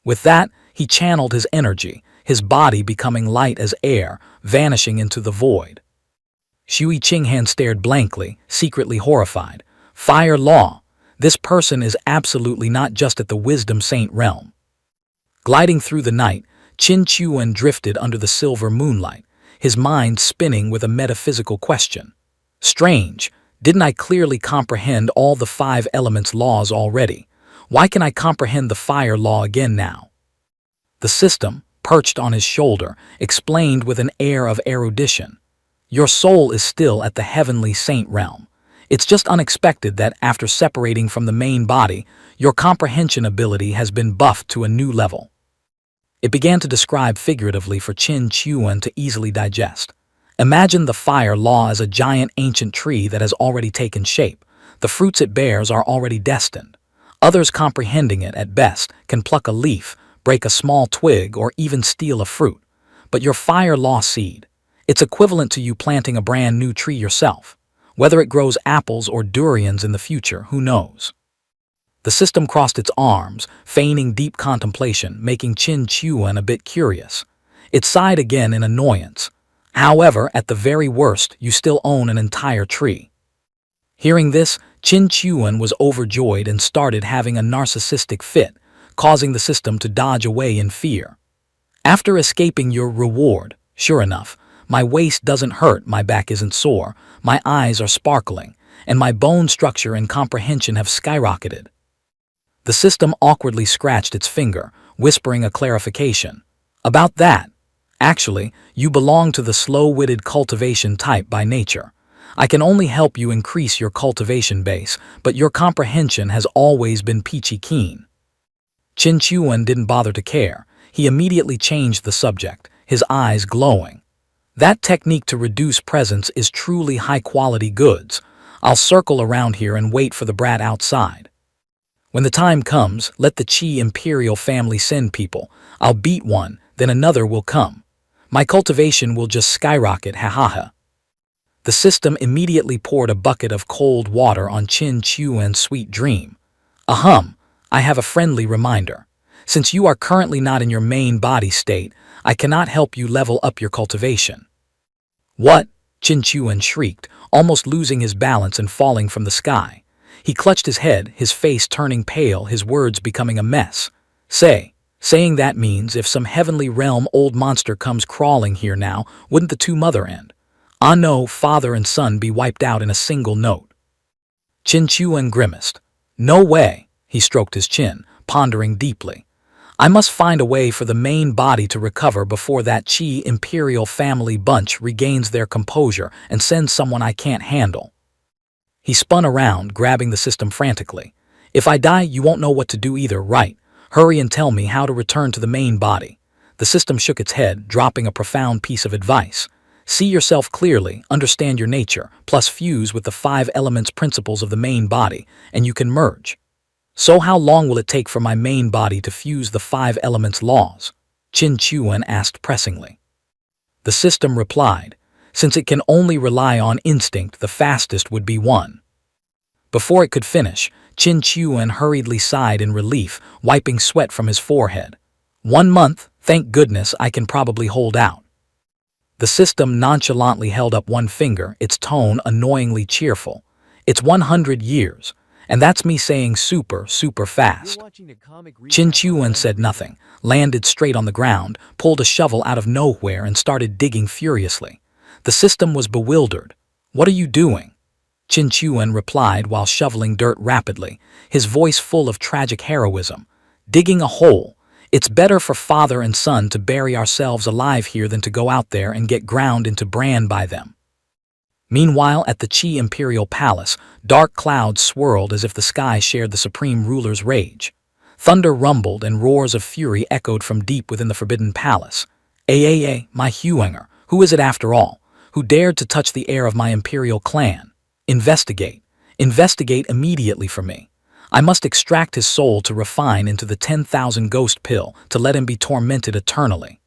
With that, he channeled his energy, his body becoming light as air, vanishing into the void. Shui Qing Han stared blankly, secretly horrified. Fire law. This person is absolutely not just at the Wisdom Saint realm. Gliding through the night, Qin Chuan drifted under the silver moonlight, his mind spinning with a metaphysical question. Strange, didn't I clearly comprehend all the 5 elements laws already? Why can I comprehend the fire law again now? The system, perched on his shoulder, explained with an air of erudition. Your soul is still at the heavenly saint realm. It's just unexpected that after separating from the main body, your comprehension ability has been buffed to a new level. It began to describe figuratively for Qin Chuan to easily digest. Imagine the fire law as a giant ancient tree that has already taken shape. The fruits it bears are already destined. Others comprehending it at best can pluck a leaf, break a small twig, or even steal a fruit. But your fire law seed, it's equivalent to you planting a brand new tree yourself. Whether it grows apples or durians in the future, who knows? The system crossed its arms, feigning deep contemplation, making Qin Chuan a bit curious. It sighed again in annoyance. However, at the very worst, you still own an entire tree. Hearing this, Qin Chuan was overjoyed and started having a narcissistic fit, causing the system to dodge away in fear. After escaping your reward, sure enough, my waist doesn't hurt, my back isn't sore, my eyes are sparkling, and my bone structure and comprehension have skyrocketed. The system awkwardly scratched its finger, whispering a clarification. About that. Actually, you belong to the slow-witted cultivation type by nature. I can only help you increase your cultivation base, but your comprehension has always been peachy keen. Qin Chuan didn't bother to care. He immediately changed the subject, his eyes glowing. That technique to reduce presence is truly high-quality goods. I'll circle around here and wait for the brat outside. When the time comes, let the Qi Imperial family send people. I'll beat one, then another will come. My cultivation will just skyrocket, ha ha ha. The system immediately poured a bucket of cold water on Qin Chuan's sweet dream. Ahem, I have a friendly reminder. Since you are currently not in your main body state, I cannot help you level up your cultivation. What? Qin Chuan shrieked, almost losing his balance and falling from the sky. He clutched his head, his face turning pale, his words becoming a mess. Saying that means if some heavenly realm old monster comes crawling here now, wouldn't the two mother end? Ah no, father and son be wiped out in a single note. Qin Chuan grimaced. No way, he stroked his chin, pondering deeply. I must find a way for the main body to recover before that Qi Imperial family bunch regains their composure and sends someone I can't handle. He spun around, grabbing the system frantically. If I die, you won't know what to do either, right? Hurry and tell me how to return to the main body. The system shook its head, dropping a profound piece of advice. See yourself clearly, understand your nature, plus fuse with the 5 elements principles of the main body, and you can merge. So how long will it take for my main body to fuse the 5 elements laws? Qin Chuan asked pressingly. The system replied, since it can only rely on instinct, the fastest would be 1. Before it could finish, Qin Chuan hurriedly sighed in relief, wiping sweat from his forehead. 1 month, thank goodness I can probably hold out. The system nonchalantly held up one finger, its tone annoyingly cheerful. It's 100 years. And that's me saying super fast. Qin Chuan said nothing, landed straight on the ground, pulled a shovel out of nowhere and started digging furiously. The system was bewildered. What are you doing? Qin Chuan replied while shoveling dirt rapidly, his voice full of tragic heroism. Digging a hole. It's better for father and son to bury ourselves alive here than to go out there and get ground into bran by them. Meanwhile, at the Qi Imperial Palace, dark clouds swirled as if the sky shared the supreme ruler's rage. Thunder rumbled and roars of fury echoed from deep within the forbidden palace. My Huenger, who is it after all? Who dared to touch the heir of my imperial clan? Investigate. Investigate immediately for me. I must extract his soul to refine into the 10,000 ghost pill to let him be tormented eternally.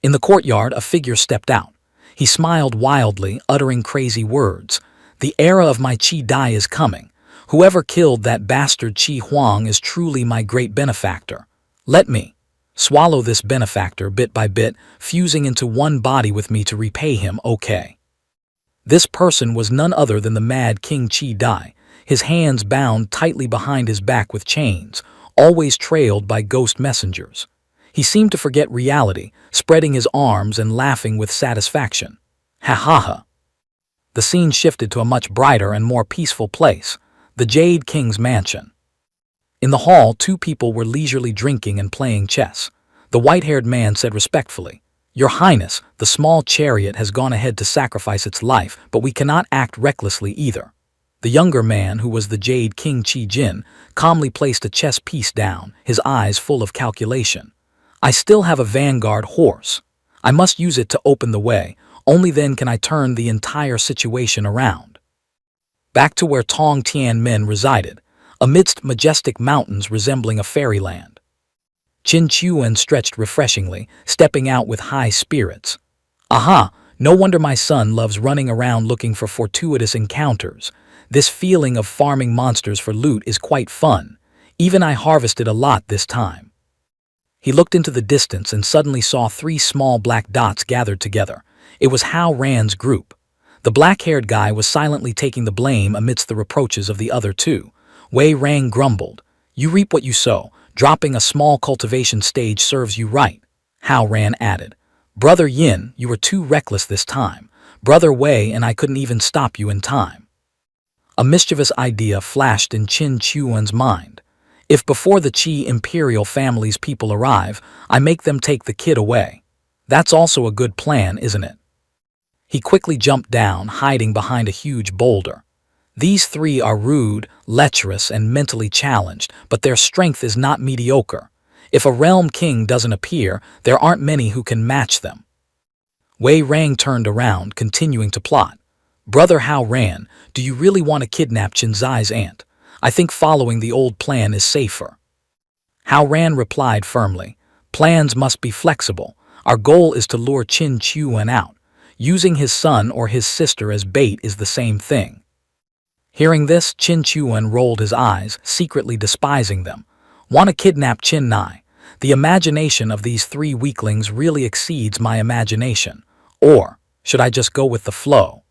In the courtyard, a figure stepped out. He smiled wildly, uttering crazy words. The era of my Qi Dai is coming. Whoever killed that bastard Qi Huang is truly my great benefactor. Let me swallow this benefactor bit by bit, fusing into one body with me to repay him, okay. This person was none other than the mad King Qi Dai, his hands bound tightly behind his back with chains, always trailed by ghost messengers. He seemed to forget reality, spreading his arms and laughing with satisfaction. Ha ha ha. The scene shifted to a much brighter and more peaceful place, the Jade King's mansion. In the hall, two people were leisurely drinking and playing chess. The white-haired man said respectfully, "Your Highness, the small chariot has gone ahead to sacrifice its life, but we cannot act recklessly either." The younger man, who was the Jade King Qi Jin, calmly placed a chess piece down, his eyes full of calculation. "I still have a vanguard horse. I must use it to open the way. Only then can I turn the entire situation around." Back to where Tong Tianmen resided, amidst majestic mountains resembling a fairyland. Qin Chuan stretched refreshingly, stepping out with high spirits. "Aha! No wonder my son loves running around looking for fortuitous encounters. This feeling of farming monsters for loot is quite fun. Even I harvested a lot this time." He looked into the distance and suddenly saw three small black dots gathered together. It was Hao Ran's group. The black-haired guy was silently taking the blame amidst the reproaches of the other two. Wei Rang grumbled, "You reap what you sow. Dropping a small cultivation stage serves you right." Hao Ran added, "Brother Yin, you were too reckless this time. Brother Wei and I couldn't even stop you in time." A mischievous idea flashed in Qin Chuan's mind. "If before the Qi imperial family's people arrive, I make them take the kid away. That's also a good plan, isn't it?" He quickly jumped down, hiding behind a huge boulder. These three are rude, lecherous, and mentally challenged, but their strength is not mediocre. If a realm king doesn't appear, there aren't many who can match them. Wei Rang turned around, continuing to plot. "Brother Hao Ran, do you really want to kidnap Qinzai's aunt? I think following the old plan is safer." Hao Ran replied firmly, "Plans must be flexible. Our goal is to lure Qin Chuan out. Using his son or his sister as bait is the same thing." Hearing this, Qin Chuan rolled his eyes, secretly despising them. "Want to kidnap Qin Nai? The imagination of these three weaklings really exceeds my imagination. Or should I just go with the flow?"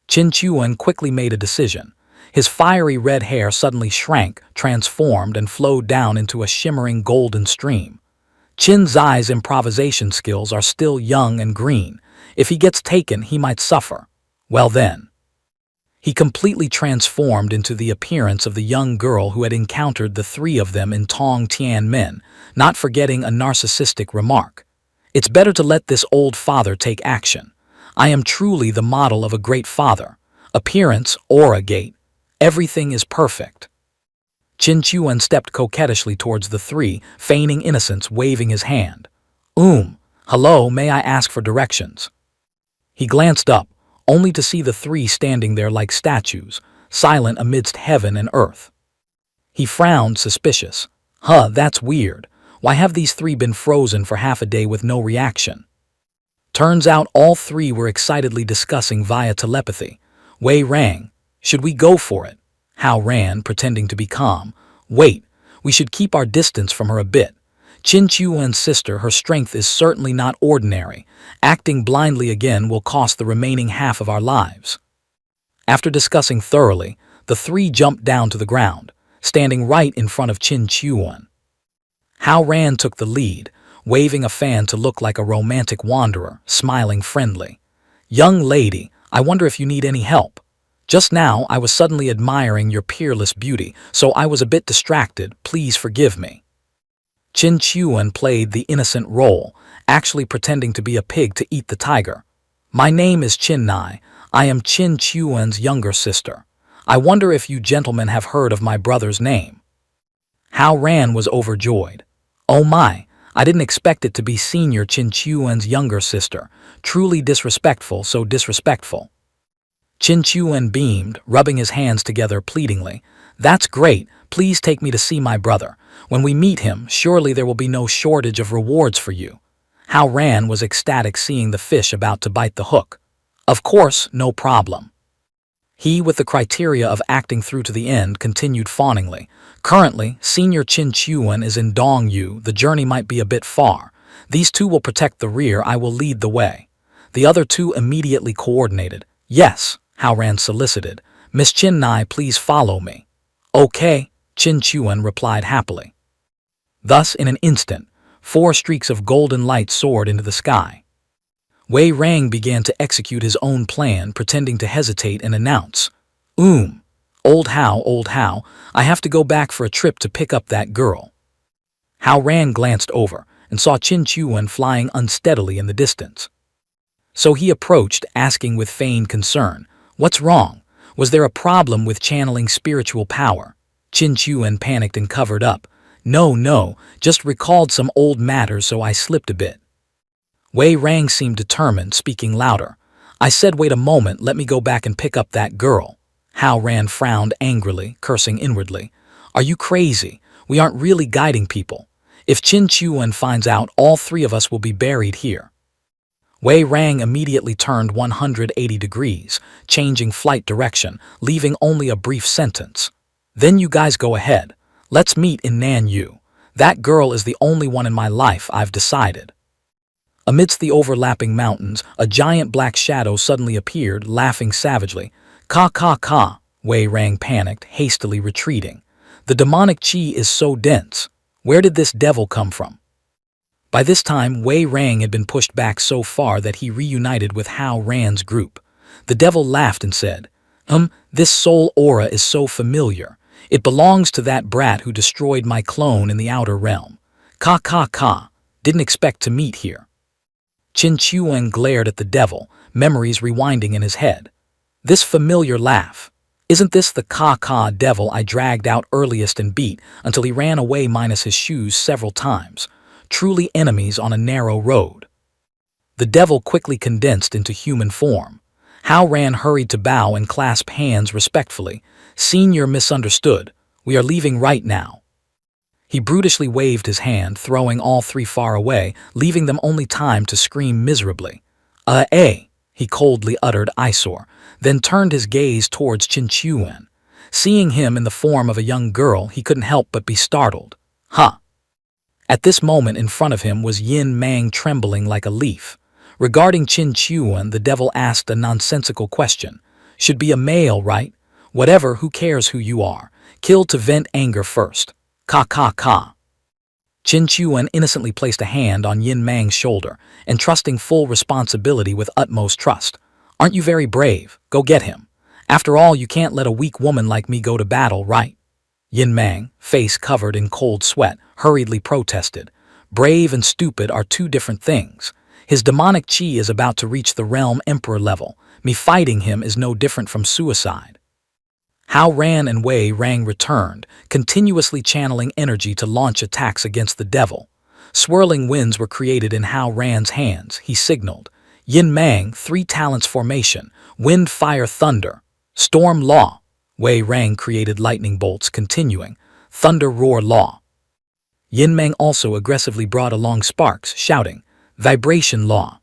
Qin Chuan quickly made a decision. His fiery red hair suddenly shrank, transformed, and flowed down into a shimmering golden stream. Qin Zai's improvisation skills are still young and green. If he gets taken, he might suffer. Well then. He completely transformed into the appearance of the young girl who had encountered the three of them in Tong Tianmen, not forgetting a narcissistic remark. "It's better to let this old father take action. I am truly the model of a great father. Appearance, aura gate. Everything is perfect." Qin Chuan stepped coquettishly towards the three, feigning innocence, waving his hand. Hello, may I ask for directions?" He glanced up, only to see the three standing there like statues, silent amidst heaven and earth. He frowned, suspicious. That's weird. Why have these three been frozen for half a day with no reaction? Turns out all three were excitedly discussing via telepathy. Wei Rang, "Should we go for it?" Hao Ran, pretending to be calm. "Wait, we should keep our distance from her a bit. Qin Chuan's sister, her strength is certainly not ordinary. Acting blindly again will cost the remaining half of our lives." After discussing thoroughly, the three jumped down to the ground, standing right in front of Qin Chuan. Hao Ran took the lead, waving a fan to look like a romantic wanderer, smiling friendly. "Young lady, I wonder if you need any help. Just now I was suddenly admiring your peerless beauty, so I was a bit distracted. Please forgive me." Qin Chuan played the innocent role, actually pretending to be a pig to eat the tiger. "My name is Qin Nai. I am Qin Chuan's younger sister. I wonder if you gentlemen have heard of my brother's name." Hao Ran was overjoyed. Oh my, I didn't expect it to be Senior Qin Chuan's younger sister. Truly disrespectful, so disrespectful. Qin Chuan beamed, rubbing his hands together pleadingly. That's great, please take me to see my brother. When we meet him, surely there will be no shortage of rewards for you. Hao Ran was ecstatic seeing the fish about to bite the hook. Of course, no problem. He, with the criteria of acting through to the end, continued fawningly. Currently, Senior Qin Chuan is in Dongyu. The journey might be a bit far. These two will protect the rear, I will lead the way. The other two immediately coordinated. Yes, Hao Ran solicited. Miss Qin Nai, please follow me. Okay, Qin Chuan replied happily. Thus, in an instant, 4 streaks of golden light soared into the sky. Wei Rang began to execute his own plan, pretending to hesitate and announce, Old Hao, I have to go back for a trip to pick up that girl. Hao Ran glanced over and saw Qin Chuan flying unsteadily in the distance. So he approached, asking with feigned concern, What's wrong? Was there a problem with channeling spiritual power? Qin Chuan panicked and covered up. No, just recalled some old matters, so I slipped a bit. Wei Rang seemed determined, speaking louder. I said wait a moment, let me go back and pick up that girl. Hao Ran frowned angrily, cursing inwardly. Are you crazy? We aren't really guiding people. If Qin Chuan finds out, all 3 of us will be buried here. Wei Rang immediately turned 180 degrees, changing flight direction, leaving only a brief sentence. Then you guys go ahead. Let's meet in Nanyu. That girl is the only one in my life, I've decided. Amidst the overlapping mountains, a giant black shadow suddenly appeared, laughing savagely. Ka. Wei Rang panicked, hastily retreating. The demonic qi is so dense. Where did this devil come from? By this time, Wei Rang had been pushed back so far that he reunited with Hao Ran's group. The devil laughed and said, This soul aura is so familiar. It belongs to that brat who destroyed my clone in the outer realm. Ka. Didn't expect to meet here. Qin Chuan glared at the devil, memories rewinding in his head. This familiar laugh. Isn't this the Ka devil I dragged out earliest and beat until he ran away minus his shoes several times? Truly enemies on a narrow road. The devil quickly condensed into human form. Hao Ran hurried to bow and clasp hands respectfully. Senior misunderstood. We are leaving right now. He brutishly waved his hand, throwing all 3 far away, leaving them only time to scream miserably. He coldly uttered eyesore, then turned his gaze towards Qin Chuan. Seeing him in the form of a young girl, he couldn't help but be startled. At this moment in front of him was Yin Mang trembling like a leaf. Regarding Qin Chuan, the devil asked a nonsensical question. Should be a male, right? Whatever, who cares who you are? Kill to vent anger first. Ka. Qin Chuan innocently placed a hand on Yin Mang's shoulder, entrusting full responsibility with utmost trust. Aren't you very brave? Go get him. After all, you can't let a weak woman like me go to battle, right? Yin Mang, face covered in cold sweat, hurriedly protested. Brave and stupid are 2 different things. His demonic qi is about to reach the realm emperor level. Me fighting him is no different from suicide. Hao Ran and Wei Rang returned, continuously channeling energy to launch attacks against the devil. Swirling winds were created in Hao Ran's hands. He signaled. Yin Mang, 3 talents formation, wind, fire, thunder. Storm law. Wei Rang created lightning bolts, continuing. Thunder, roar, law. Yin Mang also aggressively brought along sparks, shouting. Vibration law.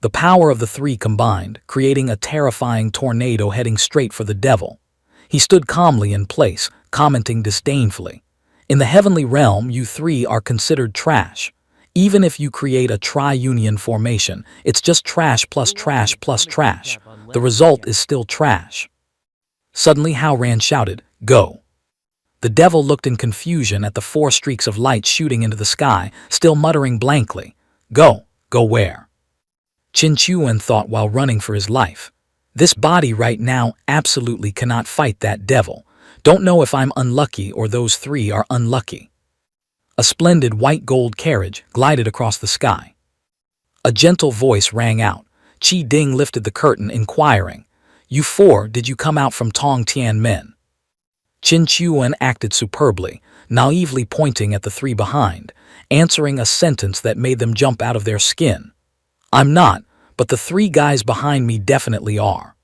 The power of the 3 combined, creating a terrifying tornado heading straight for the devil. He stood calmly in place, commenting disdainfully. In the heavenly realm, you 3 are considered trash. Even if you create a tri-union formation, it's just trash plus trash plus trash. The result is still trash. Suddenly Hao Ran shouted, Go. The devil looked in confusion at the 4 streaks of light shooting into the sky, still muttering blankly. Go where? Qin Chuan thought while running for his life. This body right now absolutely cannot fight that devil. Don't know if I'm unlucky or those 3 are unlucky. A splendid white gold carriage glided across the sky. A gentle voice rang out. Qi Ding lifted the curtain, inquiring, You 4, did you come out from Tong Tianmen? Qin Chuan acted superbly, naively pointing at the three behind, answering a sentence that made them jump out of their skin. I'm not, but the three guys behind me definitely are.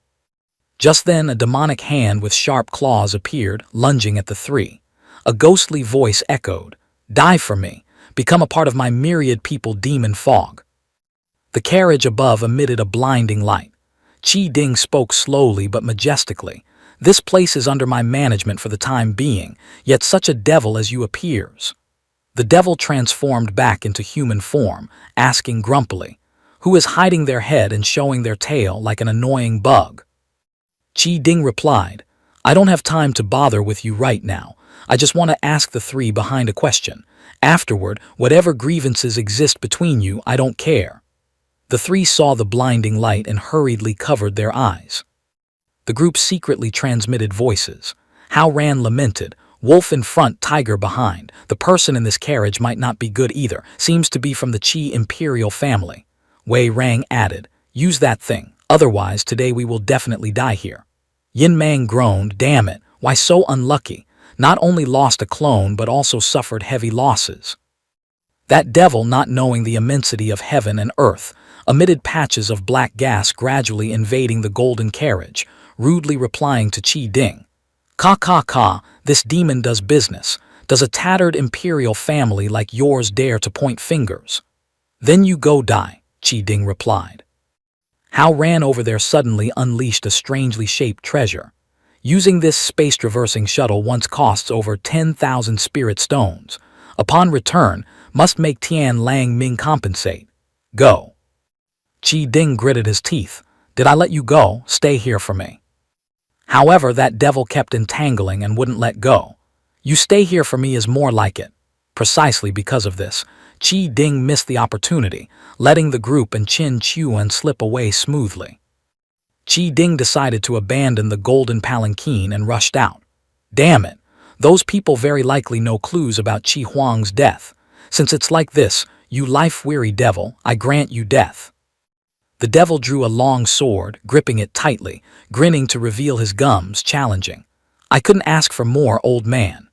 Just then a demonic hand with sharp claws appeared, lunging at the three. A ghostly voice echoed, "Die for me, become a part of my myriad people demon fog." The carriage above emitted a blinding light. Qi Ding spoke slowly but majestically. "This place is under my management for the time being, yet such a devil as you appears." The devil transformed back into human form, asking grumpily, "Who is hiding their head and showing their tail like an annoying bug?" Qi Ding replied, "I don't have time to bother with you right now. I just want to ask the three behind a question. Afterward, whatever grievances exist between you, I don't care." The three saw the blinding light and hurriedly covered their eyes. The group secretly transmitted voices. Hao Ran lamented, "Wolf in front, tiger behind. The person in this carriage might not be good either. Seems to be from the Qi imperial family." Wei Rang added, "Use that thing. Otherwise, today we will definitely die here." Yin Mang groaned, "Damn it, why so unlucky? Not only lost a clone but also suffered heavy losses." That devil, not knowing the immensity of heaven and earth, emitted patches of black gas gradually invading the golden carriage, rudely replying to Qi Ding, "Ka, this demon does business. Does a tattered imperial family like yours dare to point fingers?" "Then you go die," Qi Ding replied. Hao Ran over there suddenly unleashed a strangely shaped treasure. Using this space-traversing shuttle once costs over 10,000 spirit stones. Upon return, must make Tian Lang Ming compensate. Go. Qi Ding gritted his teeth. "Did I let you go? Stay here for me." However, that devil kept entangling and wouldn't let go. "You stay here for me is more like it." Precisely because of this, Qi Ding missed the opportunity, letting the group and Qin Chuan slip away smoothly. Qi Ding decided to abandon the golden palanquin and rushed out. "Damn it, those people very likely know clues about Qi Huang's death. Since it's like this, you life-weary devil, I grant you death." The devil drew a long sword, gripping it tightly, grinning to reveal his gums, challenging. "I couldn't ask for more, old man."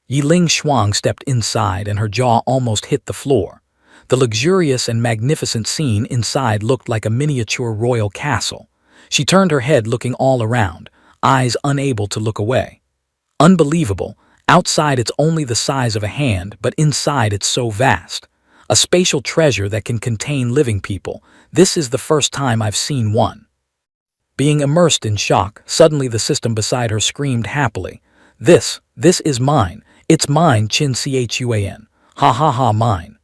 Yiling Shuang stepped inside and her jaw almost hit the floor. The luxurious and magnificent scene inside looked like a miniature royal castle. She turned her head looking all around, eyes unable to look away. Unbelievable, outside it's only the size of a hand, but inside it's so vast. A spatial treasure that can contain living people. This is the first time I've seen one. Being immersed in shock, suddenly the system beside her screamed happily. This is mine. It's mine, Qin Chuan. Ha ha ha, mine."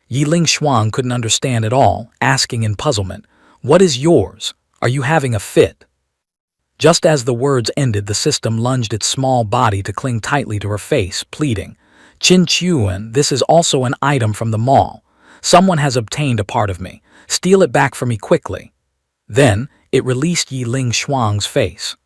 Yiling Shuang couldn't understand at all, asking in puzzlement, "What is yours? Are you having a fit?" Just as the words ended, the system lunged its small body to cling tightly to her face, pleading, "Qin Chuan, this is also an item from the mall. Someone has obtained a part of me. Steal it back for me quickly." Then, it released Yiling Shuang's face.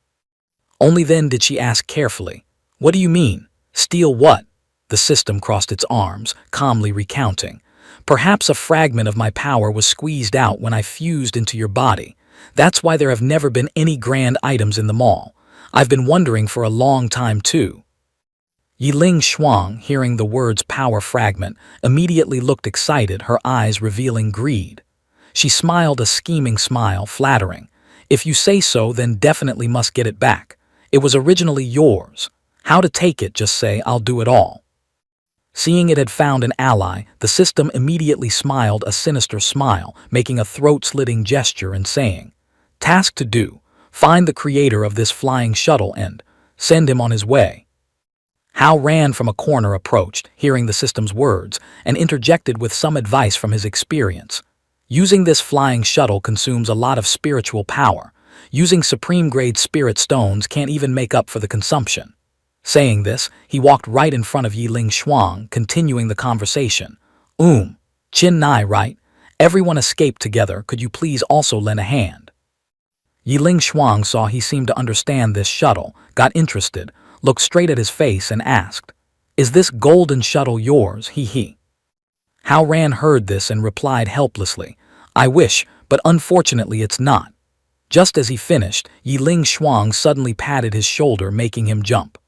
Only then did she ask carefully, "What do you mean? Steal what?" The system crossed its arms, calmly recounting. "Perhaps a fragment of my power was squeezed out when I fused into your body. That's why there have never been any grand items in the mall. I've been wondering for a long time too." Yiling Shuang, hearing the words power fragment, immediately looked excited, her eyes revealing greed. She smiled a scheming smile, flattering. "If you say so, then definitely must get it back. It was originally yours. How to take it, just say, I'll do it all." Seeing it had found an ally, the system immediately smiled a sinister smile, making a throat-slitting gesture and saying, "Task to do. Find the creator of this flying shuttle and send him on his way." Hao Ran from a corner approached, hearing the system's words, and interjected with some advice from his experience. "Using this flying shuttle consumes a lot of spiritual power. Using supreme-grade spirit stones can't even make up for the consumption." Saying this, he walked right in front of Yiling Shuang, continuing the conversation. Qin Nai, right? Everyone escaped together. Could you please also lend a hand?" Yiling Shuang saw he seemed to understand this shuttle, got interested, looked straight at his face and asked, "Is this golden shuttle yours, he?" Hao Ran heard this and replied helplessly, "I wish, but unfortunately it's not." Just as he finished, Yiling Shuang suddenly patted his shoulder, making him jump.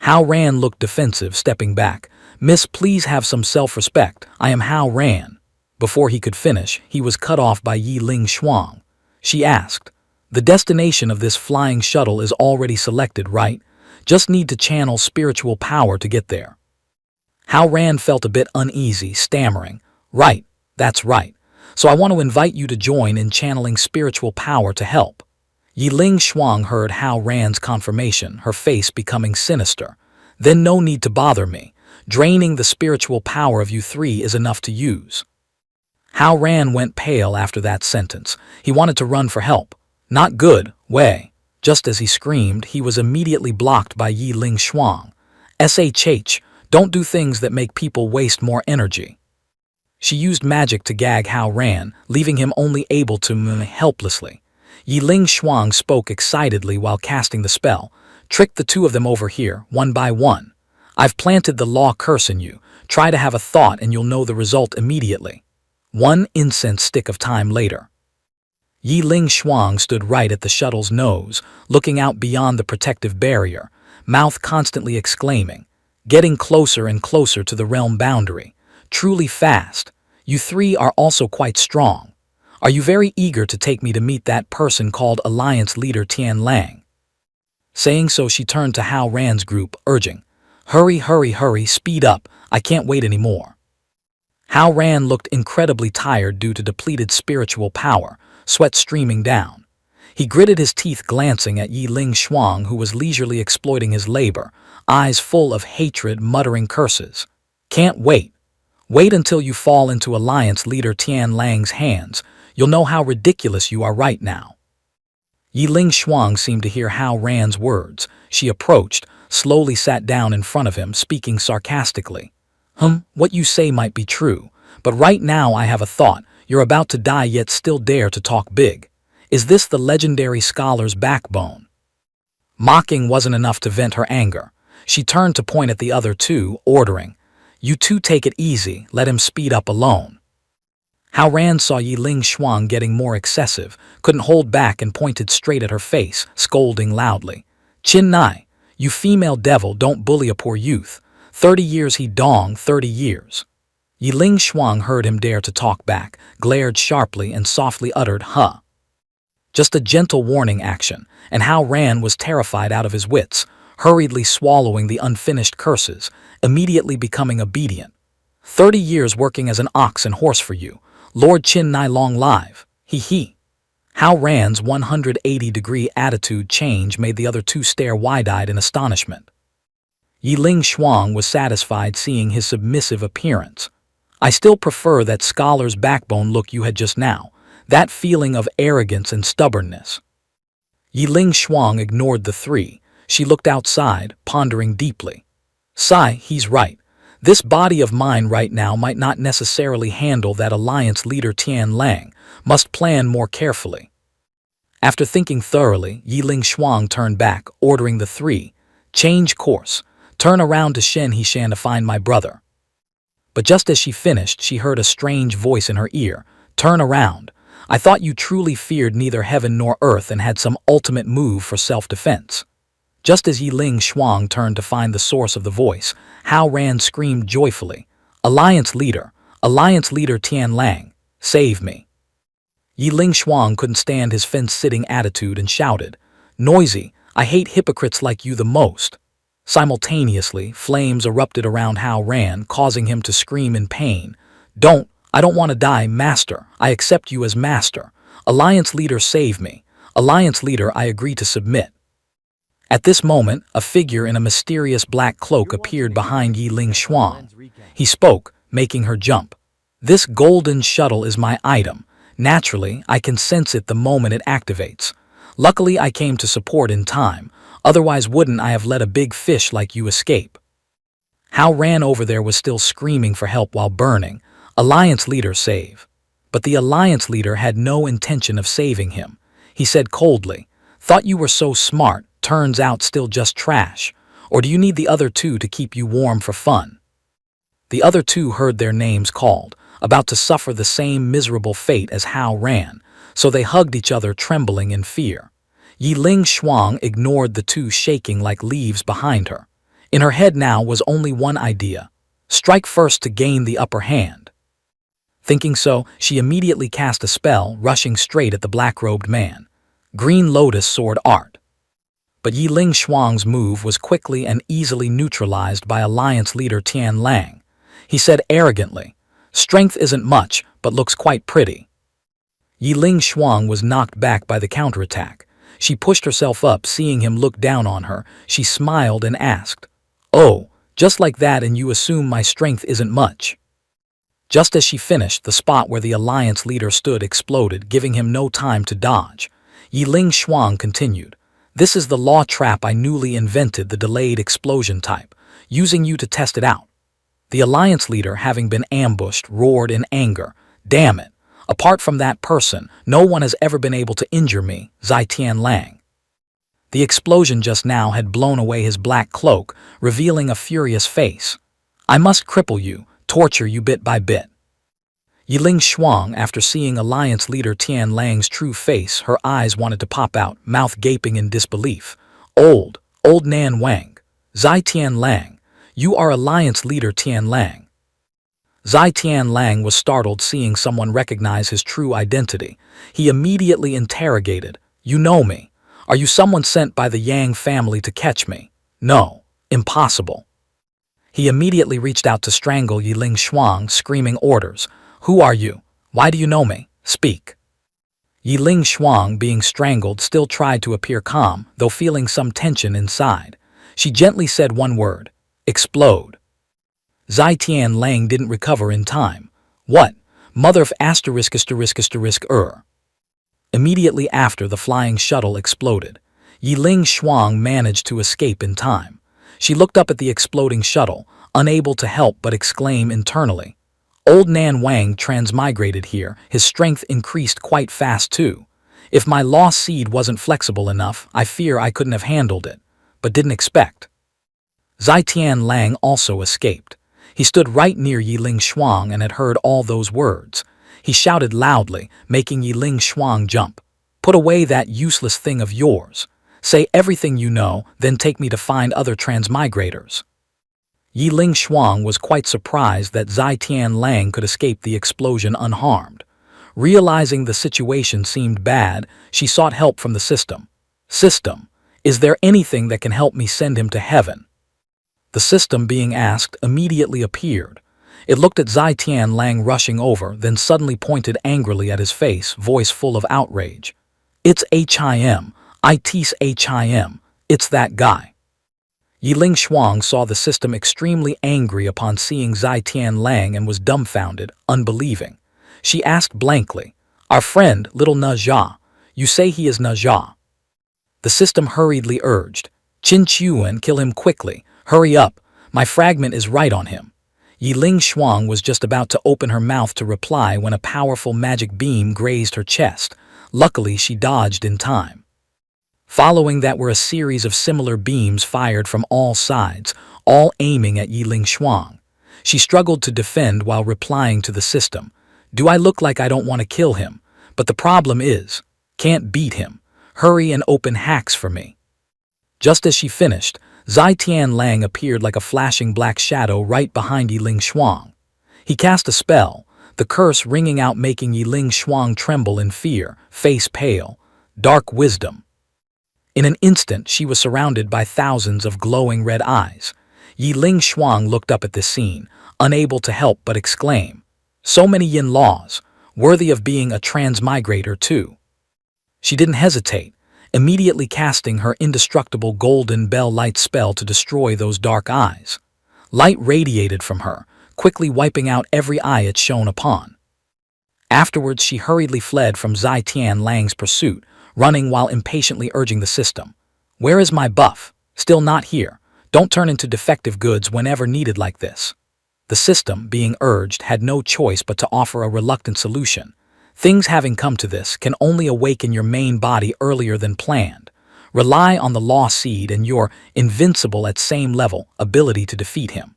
Hao Ran looked defensive, stepping back. "Miss, please have some self-respect. I am Hao Ran." Before he could finish, he was cut off by Yiling Shuang. She asked, "The destination of this flying shuttle is already selected, right? Just need to channel spiritual power to get there." Hao Ran felt a bit uneasy, stammering, "Right, that's right. So I want to invite you to join in channeling spiritual power to help." Yiling Shuang heard Hao Ran's confirmation, her face becoming sinister. "Then no need to bother me. Draining the spiritual power of you three is enough to use." Hao Ran went pale after that sentence. He wanted to run for help. "Not good, Wei." Just as he screamed, he was immediately blocked by Yiling Shuang. "Shh, don't do things that make people waste more energy." She used magic to gag Hao Ran, leaving him only able to move helplessly. Yiling Shuang spoke excitedly while casting the spell. "Trick the two of them over here, one by one. I've planted the law curse in you. Try to have a thought and you'll know the result immediately." One incense stick of time later. Yiling Shuang stood right at the shuttle's nose, looking out beyond the protective barrier, mouth constantly exclaiming, "Getting closer and closer to the realm boundary. Truly fast. You three are also quite strong. Are you very eager to take me to meet that person called Alliance Leader Tian Lang?" Saying so, she turned to Hao Ran's group, urging, "Hurry, hurry, hurry, speed up. I can't wait anymore." Hao Ran looked incredibly tired due to depleted spiritual power, sweat streaming down. He gritted his teeth, glancing at Yiling Shuang, who was leisurely exploiting his labor, eyes full of hatred, muttering curses. "Can't wait. Wait until you fall into Alliance Leader Tian Lang's hands. You'll know how ridiculous you are right now." Yiling Shuang seemed to hear Hao Ran's words. She approached, slowly sat down in front of him, speaking sarcastically. What you say might be true, but right now I have a thought. You're about to die yet still dare to talk big. Is this the legendary scholar's backbone?" Mocking wasn't enough to vent her anger. She turned to point at the other two, ordering, "You two take it easy, let him speed up alone." Hao Ran saw Yiling Shuang getting more excessive, couldn't hold back and pointed straight at her face, scolding loudly. "Chin Nai, you female devil, don't bully a poor youth. 30 years he dong, 30 years. Yiling Shuang heard him dare to talk back, glared sharply and softly uttered, "Huh." Just a gentle warning action, and Hao Ran was terrified out of his wits, hurriedly swallowing the unfinished curses, immediately becoming obedient. 30 years working as an ox and horse for you. Lord Chin Nai long live. He. Hao Ran's 180-degree attitude change made the other two stare wide-eyed in astonishment. Yiling Shuang was satisfied seeing his submissive appearance. "I still prefer that scholar's backbone look you had just now, that feeling of arrogance and stubbornness." Yiling Shuang ignored the three. She looked outside, pondering deeply. "Sai, he's right. This body of mine right now might not necessarily handle that Alliance Leader Tian Lang, must plan more carefully." After thinking thoroughly, Yiling Shuang turned back, ordering the three, "Change course. Turn around to Shen Hishan to find my brother." But just as she finished, she heard a strange voice in her ear. "Turn around. I thought you truly feared neither heaven nor earth and had some ultimate move for self-defense." Just as Yiling Shuang turned to find the source of the voice, Hao Ran screamed joyfully, Alliance Leader Tian Lang, save me." Yiling Shuang couldn't stand his fence-sitting attitude and shouted, "Noisy, I hate hypocrites like you the most." Simultaneously, flames erupted around Hao Ran, causing him to scream in pain. I don't want to die, Master. I accept you as Master. Alliance Leader, save me. Alliance Leader, I agree to submit." At this moment, a figure in a mysterious black cloak appeared behind Yiling Shuang. He spoke, making her jump. "This golden shuttle is my item. Naturally, I can sense it the moment it activates. Luckily, I came to support in time. Otherwise, wouldn't I have let a big fish like you escape?" Hao Ran over there was still screaming for help while burning. "Alliance Leader, save." But the Alliance Leader had no intention of saving him. He said coldly, "Thought you were so smart, turns out still just trash. Or do you need the other two to keep you warm for fun?" The other two heard their names called, about to suffer the same miserable fate as Hao Ran, so they hugged each other trembling in fear. Yiling Shuang ignored the two shaking like leaves behind her. In her head now was only one idea: strike first to gain the upper hand. Thinking so, she immediately cast a spell, rushing straight at the black-robed man. Green Lotus Sword Art. But Yiling Shuang's move was quickly and easily neutralized by Alliance leader Tian Lang. He said arrogantly, "Strength isn't much, but looks quite pretty." Yiling Shuang was knocked back by the counterattack. She pushed herself up, seeing him look down on her. She smiled and asked, "Oh, just like that, and you assume my strength isn't much?" Just as she finished, the spot where the Alliance leader stood exploded, giving him no time to dodge. Yiling Shuang continued, "This is the law trap I newly invented, the delayed explosion type, using you to test it out." The Alliance leader, having been ambushed, roared in anger, "Damn it! Apart from that person, no one has ever been able to injure me, Zai Tian Lang." The explosion just now had blown away his black cloak, revealing a furious face. "I must cripple you, torture you bit by bit." Yiling Shuang, after seeing Alliance leader Tian Lang's true face, her eyes wanted to pop out, mouth gaping in disbelief. Old Nan Wang. Zai Tian Lang, you are Alliance leader Tian Lang." Zai Tian Lang was startled seeing someone recognize his true identity. He immediately interrogated, "You know me? Are you someone sent by the Yang family to catch me?" "No, impossible." He immediately reached out to strangle Yiling Shuang, screaming orders. "Who are you? Why do you know me? Speak." Yiling Shuang, being strangled, still tried to appear calm, though feeling some tension inside. She gently said one word: "Explode." Zai Tian Lang didn't recover in time. "What? Mother of asterisk. Immediately after, the flying shuttle exploded. Yiling Shuang managed to escape in time. She looked up at the exploding shuttle, unable to help but exclaim internally, "Old Nan Wang transmigrated here. His strength increased quite fast too. If my lost seed wasn't flexible enough, I fear I couldn't have handled it, but didn't expect." Zai Tian Lang also escaped. He stood right near Yiling Shuang and had heard all those words. He shouted loudly, making Yiling Shuang jump. "Put away that useless thing of yours. Say everything you know, then take me to find other transmigrators." Yiling Shuang was quite surprised that Zai Tian Lang could escape the explosion unharmed. Realizing the situation seemed bad, she sought help from the system. "System, is there anything that can help me send him to heaven?" The system, being asked, immediately appeared. It looked at Zai Tian Lang rushing over, then suddenly pointed angrily at his face, voice full of outrage. "It's HIM. It's that guy." Yiling Shuang saw the system extremely angry upon seeing Zai Tian Lang and was dumbfounded, unbelieving. She asked blankly, "Our friend, little Na Jia, you say he is Na Jia?" The system hurriedly urged, "Qin Chuan, kill him quickly. Hurry up, my fragment is right on him." Yiling Shuang was just about to open her mouth to reply when a powerful magic beam grazed her chest. Luckily, she dodged in time. Following that were a series of similar beams fired from all sides, all aiming at Yiling Shuang. She struggled to defend while replying to the system, "Do I look like I don't want to kill him? But the problem is, can't beat him. Hurry and open hacks for me." Just as she finished, Zai Tian Lang appeared like a flashing black shadow right behind Yiling Shuang. He cast a spell, the curse ringing out, making Yiling Shuang tremble in fear, face pale. Dark wisdom. In an instant, she was surrounded by thousands of glowing red eyes. Yiling Shuang looked up at this scene, unable to help but exclaim, "So many yin laws, worthy of being a transmigrator too." She didn't hesitate, immediately casting her indestructible golden bell light spell to destroy those dark eyes. Light radiated from her, quickly wiping out every eye it shone upon. Afterwards, she hurriedly fled from Zai Tian Lang's pursuit, running while impatiently urging the system, "Where is my buff? Still not here. Don't turn into defective goods whenever needed like this." The system, being urged, had no choice but to offer a reluctant solution. "Things having come to this can only awaken your main body earlier than planned. Rely on the Law Seed and your invincible at same level ability to defeat him."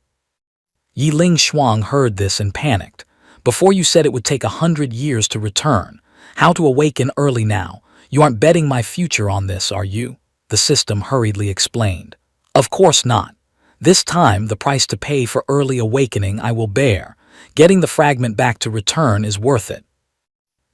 Yiling Shuang heard this and panicked. "Before you said it would take 100 years to return. How to awaken early now. You aren't betting my future on this, are you? The system hurriedly explained. Of course not. This time, the price to pay for early awakening I will bear. Getting the fragment back to return is worth it.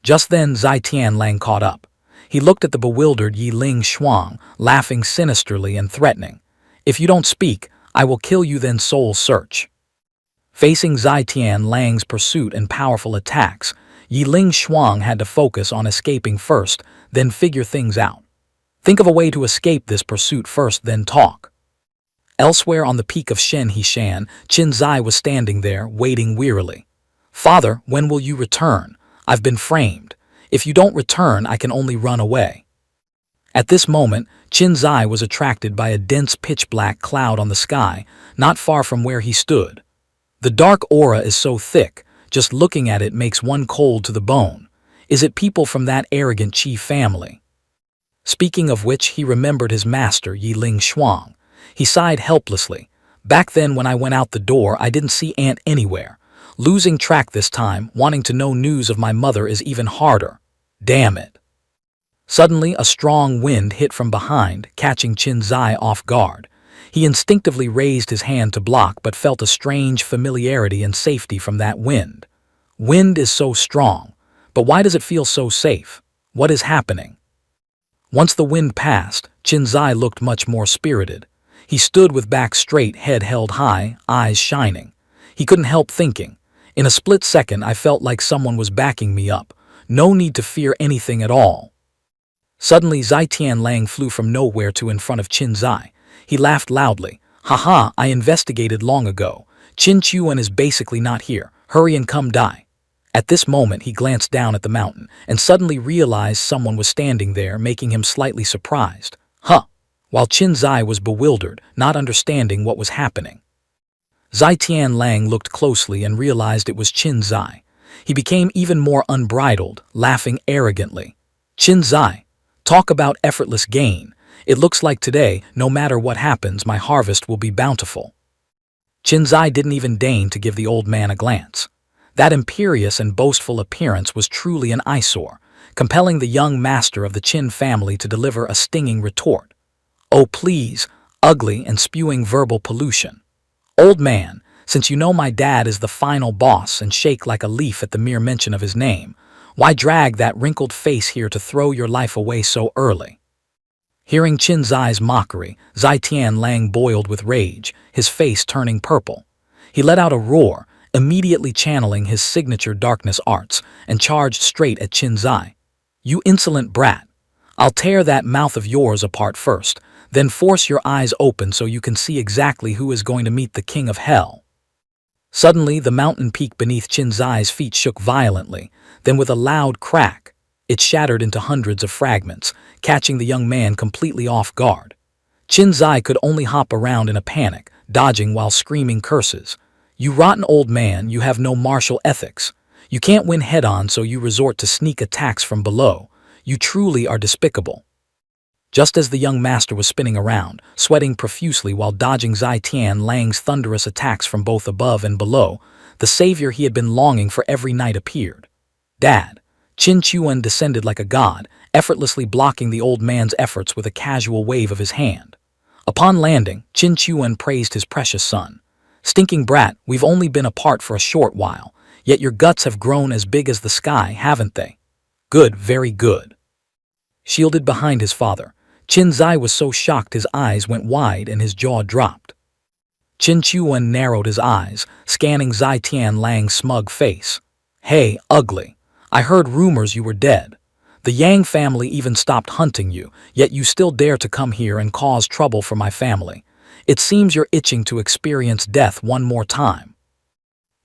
Just then, Zai Tianlang caught up. He looked at the bewildered Yi Ling Shuang, laughing sinisterly and threatening. If you don't speak, I will kill you, then soul search. Facing Zai Tianlang's pursuit and powerful attacks, Yi Ling Shuang had to focus on escaping first, then figure things out. Think of a way to escape this pursuit first, then talk. Elsewhere on the peak of Shen Hishan, Qin Zai was standing there, waiting wearily. Father, when will you return? I've been framed. If you don't return, I can only run away. At this moment, Qin Zai was attracted by a dense pitch-black cloud on the sky, not far from where he stood. The dark aura is so thick, just looking at it makes one cold to the bone. Is it people from that arrogant Qi family? Speaking of which, he remembered his master, Yi Ling Shuang. He sighed helplessly. Back then when I went out the door, I didn't see Aunt anywhere. Losing track this time, wanting to know news of my mother is even harder. Damn it. Suddenly, a strong wind hit from behind, catching Qin Zai off guard. He instinctively raised his hand to block but felt a strange familiarity and safety from that wind. Wind is so strong, but why does it feel so safe? What is happening? Once the wind passed, Qin Zai looked much more spirited. He stood with back straight, head held high, eyes shining. He couldn't help thinking. In a split second, I felt like someone was backing me up. No need to fear anything at all. Suddenly, Zai Tianlang flew from nowhere to in front of Qin Zai. He laughed loudly. Haha, I investigated long ago. Qin Chuan is basically not here. Hurry and come die. At this moment, he glanced down at the mountain and suddenly realized someone was standing there, making him slightly surprised. Huh. While Qin Zai was bewildered, not understanding what was happening. Zai Tianlang looked closely and realized it was Qin Zai. He became even more unbridled, laughing arrogantly. Qin Zai, talk about effortless gain. It looks like today, no matter what happens, my harvest will be bountiful. Qin Zai didn't even deign to give the old man a glance. That imperious and boastful appearance was truly an eyesore, compelling the young master of the Qin family to deliver a stinging retort. Oh please, ugly and spewing verbal pollution. Old man, since you know my dad is the final boss and shake like a leaf at the mere mention of his name, why drag that wrinkled face here to throw your life away so early? Hearing Qin Zai's mockery, Zai Tianlang boiled with rage, his face turning purple. He let out a roar, immediately channeling his signature darkness arts, and charged straight at Qin Zai. You insolent brat! I'll tear that mouth of yours apart first, then force your eyes open so you can see exactly who is going to meet the king of hell. Suddenly, the mountain peak beneath Qin Zai's feet shook violently, then with a loud crack, it shattered into hundreds of fragments, catching the young man completely off guard. Qin Zai could only hop around in a panic, dodging while screaming curses. You rotten old man, you have no martial ethics. You can't win head-on, so you resort to sneak attacks from below. You truly are despicable. Just as the young master was spinning around, sweating profusely while dodging Zai Tianlang's thunderous attacks from both above and below, the savior he had been longing for every night appeared. Dad! Qin Chuan descended like a god, effortlessly blocking the old man's efforts with a casual wave of his hand. Upon landing, Qin Chuan praised his precious son. Stinking brat, we've only been apart for a short while, yet your guts have grown as big as the sky, haven't they? Good, very good. Shielded behind his father, Qin Zai was so shocked his eyes went wide and his jaw dropped. Qin Chuan narrowed his eyes, scanning Zai Tianlang's smug face. Hey, ugly. I heard rumors you were dead. The Yang family even stopped hunting you, yet you still dare to come here and cause trouble for my family. It seems you're itching to experience death one more time.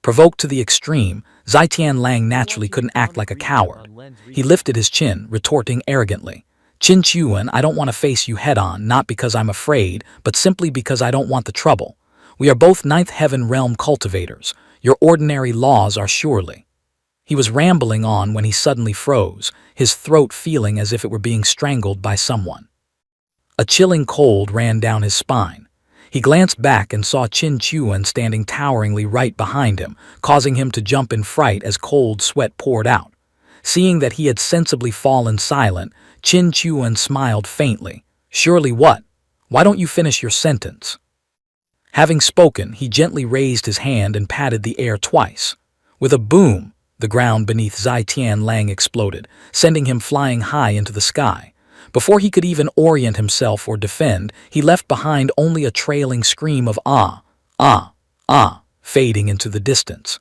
Provoked to the extreme, Zai Tianlang naturally couldn't act like a coward. He lifted his chin, retorting arrogantly. Qin Chuan, I don't want to face you head-on, not because I'm afraid, but simply because I don't want the trouble. We are both Ninth Heaven Realm cultivators. Your ordinary laws are surely. He was rambling on when he suddenly froze, his throat feeling as if it were being strangled by someone. A chilling cold ran down his spine. He glanced back and saw Qin Chuan standing toweringly right behind him, causing him to jump in fright as cold sweat poured out. Seeing that he had sensibly fallen silent, Qin Chuan smiled faintly. Surely what? Why don't you finish your sentence? Having spoken, he gently raised his hand and patted the air twice. With a boom, the ground beneath Zai Tian Lang exploded, sending him flying high into the sky. Before he could even orient himself or defend, he left behind only a trailing scream of ah, ah, ah, fading into the distance.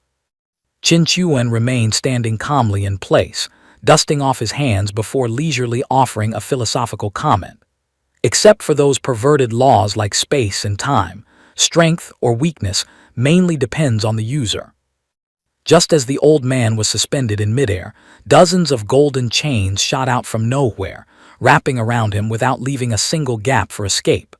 Qin Chuan remained standing calmly in place, dusting off his hands before leisurely offering a philosophical comment. Except for those perverted laws like space and time, strength or weakness mainly depends on the user. Just as the old man was suspended in midair, dozens of golden chains shot out from nowhere, wrapping around him without leaving a single gap for escape.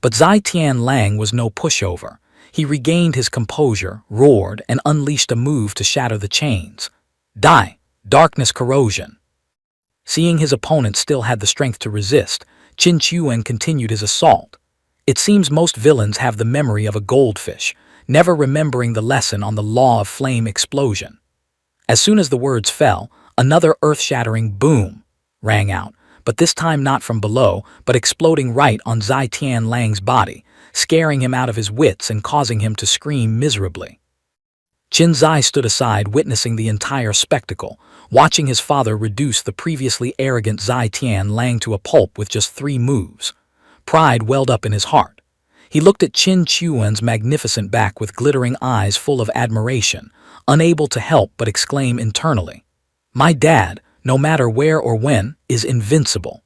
But Zai Tian Lang was no pushover. He regained his composure, roared, and unleashed a move to shatter the chains. Die! Darkness corrosion! Seeing his opponent still had the strength to resist, Qin Chuan continued his assault. It seems most villains have the memory of a goldfish, never remembering the lesson on the law of flame explosion. As soon as the words fell, another earth-shattering boom rang out, but this time not from below, but exploding right on Zai Tian Lang's body, scaring him out of his wits and causing him to scream miserably. Qin Zai stood aside witnessing the entire spectacle, watching his father reduce the previously arrogant Zai Tian Lang to a pulp with just 3 moves. Pride welled up in his heart. He looked at Qin Chuan's magnificent back with glittering eyes full of admiration, unable to help but exclaim internally, "My dad, no matter where or when, is invincible."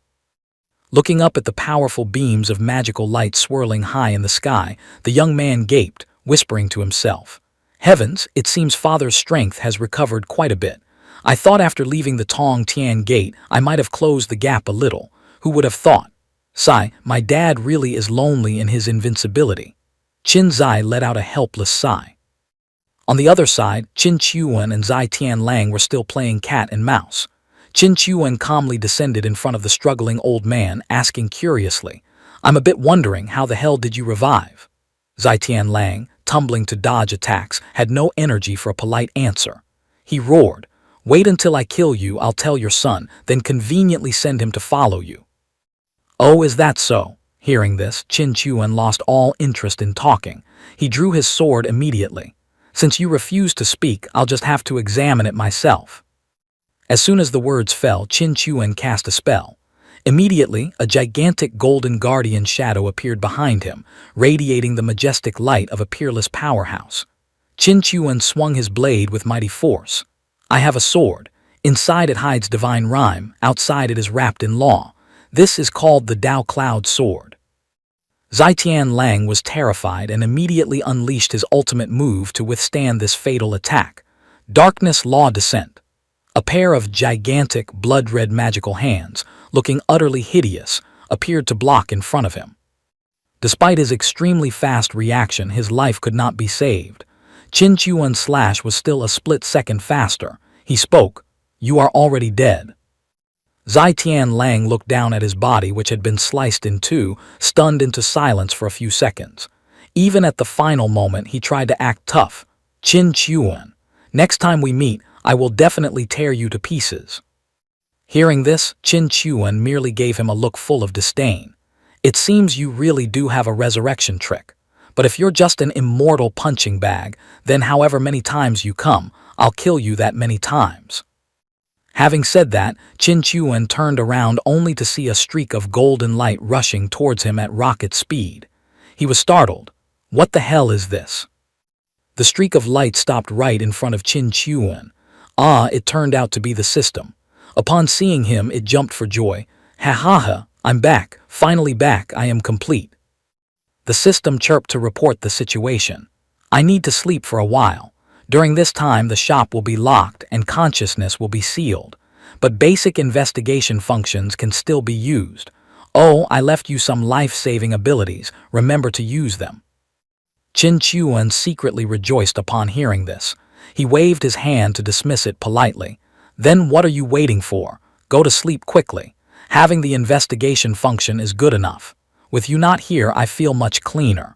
Looking up at the powerful beams of magical light swirling high in the sky, the young man gaped, whispering to himself, "Heavens, it seems father's strength has recovered quite a bit. I thought after leaving the Tong Tian Gate I might have closed the gap a little. Who would have thought? Sigh, my dad really is lonely in his invincibility." Qin Zai let out a helpless sigh. On the other side, Qin Chuan and Zai Tian Lang were still playing cat and mouse. Qin Chuan calmly descended in front of the struggling old man, asking curiously, "I'm a bit wondering, how the hell did you revive?" Zai Tian Lang, tumbling to dodge attacks, had no energy for a polite answer. He roared, "Wait until I kill you, I'll tell your son, then conveniently send him to follow you." "Oh, is that so?" Hearing this, Qin Chuan lost all interest in talking. He drew his sword immediately. "Since you refuse to speak, I'll just have to examine it myself." As soon as the words fell, Qin Chuan cast a spell. Immediately, a gigantic golden guardian shadow appeared behind him, radiating the majestic light of a peerless powerhouse. Qin Chuan swung his blade with mighty force. "I have a sword. Inside it hides divine rhyme, outside it is wrapped in law. This is called the Dao Cloud Sword." Zai Tian Lang was terrified and immediately unleashed his ultimate move to withstand this fatal attack. Darkness Law Descent. A pair of gigantic, blood-red magical hands, looking utterly hideous, appeared to block in front of him. Despite his extremely fast reaction, his life could not be saved. Qin Chuan's slash was still a split second faster. He spoke, "You are already dead." Zai Tian Lang looked down at his body, which had been sliced in two, stunned into silence for a few seconds. Even at the final moment, he tried to act tough. "Qin Chuan, next time we meet, I will definitely tear you to pieces." Hearing this, Qin Chuan merely gave him a look full of disdain. "It seems you really do have a resurrection trick. But if you're just an immortal punching bag, then however many times you come, I'll kill you that many times." Having said that, Qin Chuan turned around only to see a streak of golden light rushing towards him at rocket speed. He was startled. "What the hell is this?" The streak of light stopped right in front of Qin Chuan. It turned out to be the system. Upon seeing him, it jumped for joy. "Ha ha ha, I'm back, finally back, I am complete." The system chirped to report the situation. "I need to sleep for a while. During this time, the shop will be locked and consciousness will be sealed. But basic investigation functions can still be used. Oh, I left you some life-saving abilities. Remember to use them." Qin Chuan secretly rejoiced upon hearing this. He waved his hand to dismiss it politely. "Then what are you waiting for? Go to sleep quickly. Having the investigation function is good enough. With you not here, I feel much cleaner."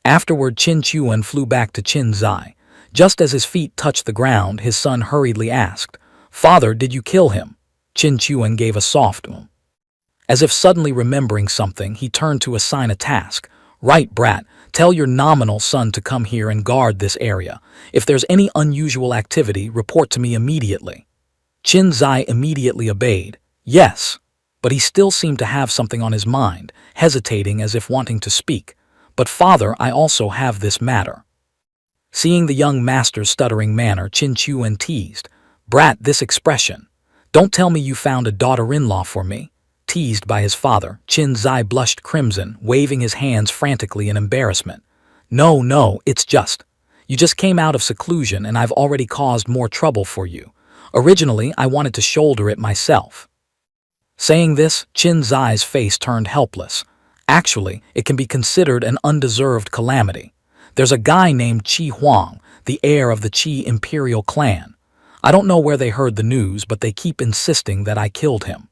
Afterward, Qin Chuan flew back to Qin Zai. Just as his feet touched the ground, his son hurriedly asked, "Father, did you kill him?" Qin Chuan gave a soft As if suddenly remembering something, he turned to assign a task. "Right, brat, tell your nominal son to come here and guard this area. If there's any unusual activity, report to me immediately." Qin Zai immediately obeyed. "Yes." But he still seemed to have something on his mind, hesitating as if wanting to speak. "But father, I also have this matter." Seeing the young master's stuttering manner, Qin Chuan teased, "Brat, this expression. Don't tell me you found a daughter-in-law for me." Teased by his father, Qin Zai blushed crimson, waving his hands frantically in embarrassment. No, it's just. You just came out of seclusion and I've already caused more trouble for you. Originally, I wanted to shoulder it myself." Saying this, Qin Zai's face turned helpless. Actually, it can be considered an undeserved calamity. There's a guy named Qi Huang, the heir of the Qi imperial clan. I don't know where they heard the news, but they keep insisting that I killed him.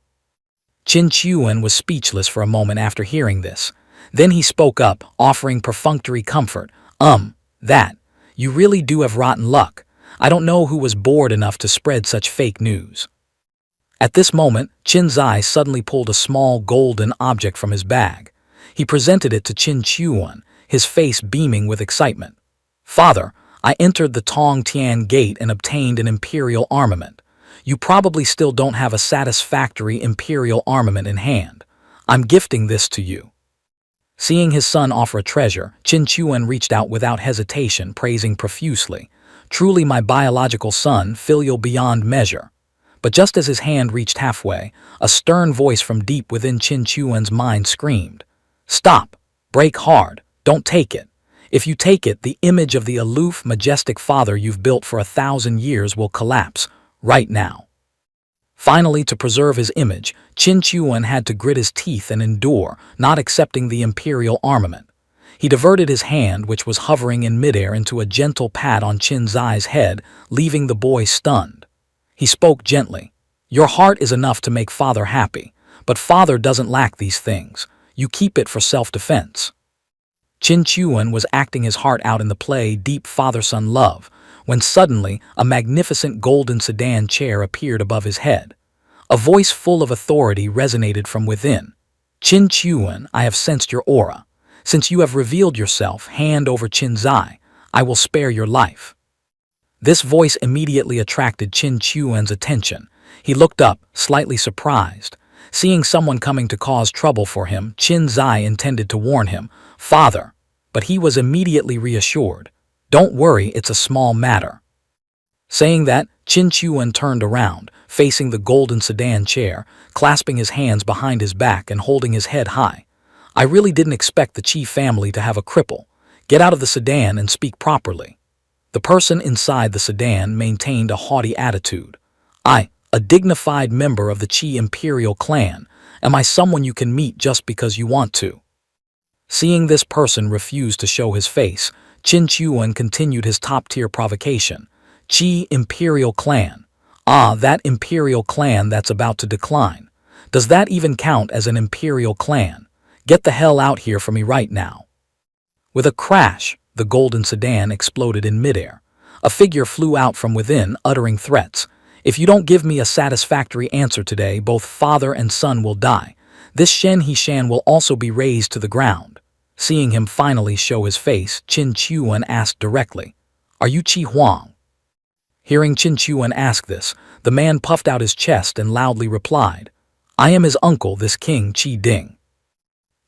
Qin Chuan was speechless for a moment after hearing this. Then he spoke up, offering perfunctory comfort. That. You really do have rotten luck. I don't know who was bored enough to spread such fake news." At this moment, Qin Zai suddenly pulled a small golden object from his bag. He presented it to Qin Chuan, his face beaming with excitement. "Father, I entered the Tong Tian Gate and obtained an imperial armament. You probably still don't have a satisfactory imperial armament in hand. I'm gifting this to you." Seeing his son offer a treasure, Qin Chuan reached out without hesitation, praising profusely. "Truly my biological son, filial beyond measure." But just as his hand reached halfway, a stern voice from deep within Qin Chuan's mind screamed, "Stop! Break hard! Don't take it! If you take it, the image of the aloof, majestic father you've built for 1,000 years will collapse, right now." Finally, to preserve his image, Qin Chuan had to grit his teeth and endure, not accepting the imperial armament. He diverted his hand, which was hovering in midair, into a gentle pat on Qin Zai's head, leaving the boy stunned. He spoke gently. "Your heart is enough to make father happy, but father doesn't lack these things. You keep it for self-defense." Qin Chuan was acting his heart out in the play Deep Father-Son Love, when suddenly a magnificent golden sedan chair appeared above his head. A voice full of authority resonated from within. "Qin Chuan, I have sensed your aura. Since you have revealed yourself, hand over Qin Zai. I will spare your life." This voice immediately attracted Qin Chuan's attention. He looked up, slightly surprised. Seeing someone coming to cause trouble for him, Qin Zai intended to warn him, "Father," but he was immediately reassured. "Don't worry, it's a small matter." Saying that, Qin Chuan turned around, facing the golden sedan chair, clasping his hands behind his back and holding his head high. "I really didn't expect the Qi family to have a cripple. Get out of the sedan and speak properly." The person inside the sedan maintained a haughty attitude. A dignified member of the Qi imperial clan. Am I someone you can meet just because you want to?" Seeing this person refuse to show his face, Qin Chuan continued his top-tier provocation. "Qi imperial clan. That imperial clan that's about to decline. Does that even count as an imperial clan? Get the hell out here for me right now." With a crash, the golden sedan exploded in midair. A figure flew out from within, uttering threats. "If you don't give me a satisfactory answer today, both father and son will die. This Shen Hishan will also be razed to the ground." Seeing him finally show his face, Qin Chuan asked directly, "Are you Qi Huang?" Hearing Qin Chuan ask this, the man puffed out his chest and loudly replied, "I am his uncle, this King Qi Ding."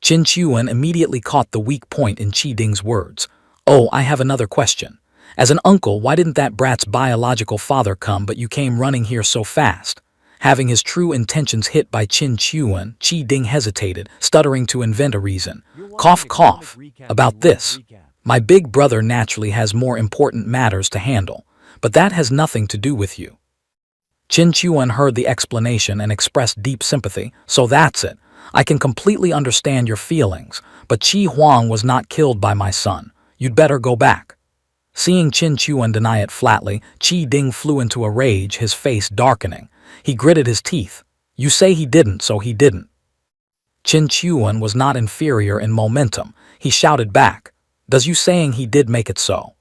Qin Chuan immediately caught the weak point in Qi Ding's words. "Oh, I have another question. As an uncle, why didn't that brat's biological father come, but you came running here so fast?" Having his true intentions hit by Qin Chuan, Qi Ding hesitated, stuttering to invent a reason. "Cough, cough. About this. My big brother naturally has more important matters to handle, but that has nothing to do with you." Qin Chuan heard the explanation and expressed deep sympathy. "So that's it. I can completely understand your feelings, but Qi Huang was not killed by my son. You'd better go back." Seeing Qin Chuan deny it flatly, Qi Ding flew into a rage, his face darkening. He gritted his teeth. "You say he didn't, so he didn't." Qin Chuan was not inferior in momentum. He shouted back, "Does you saying he did make it so?"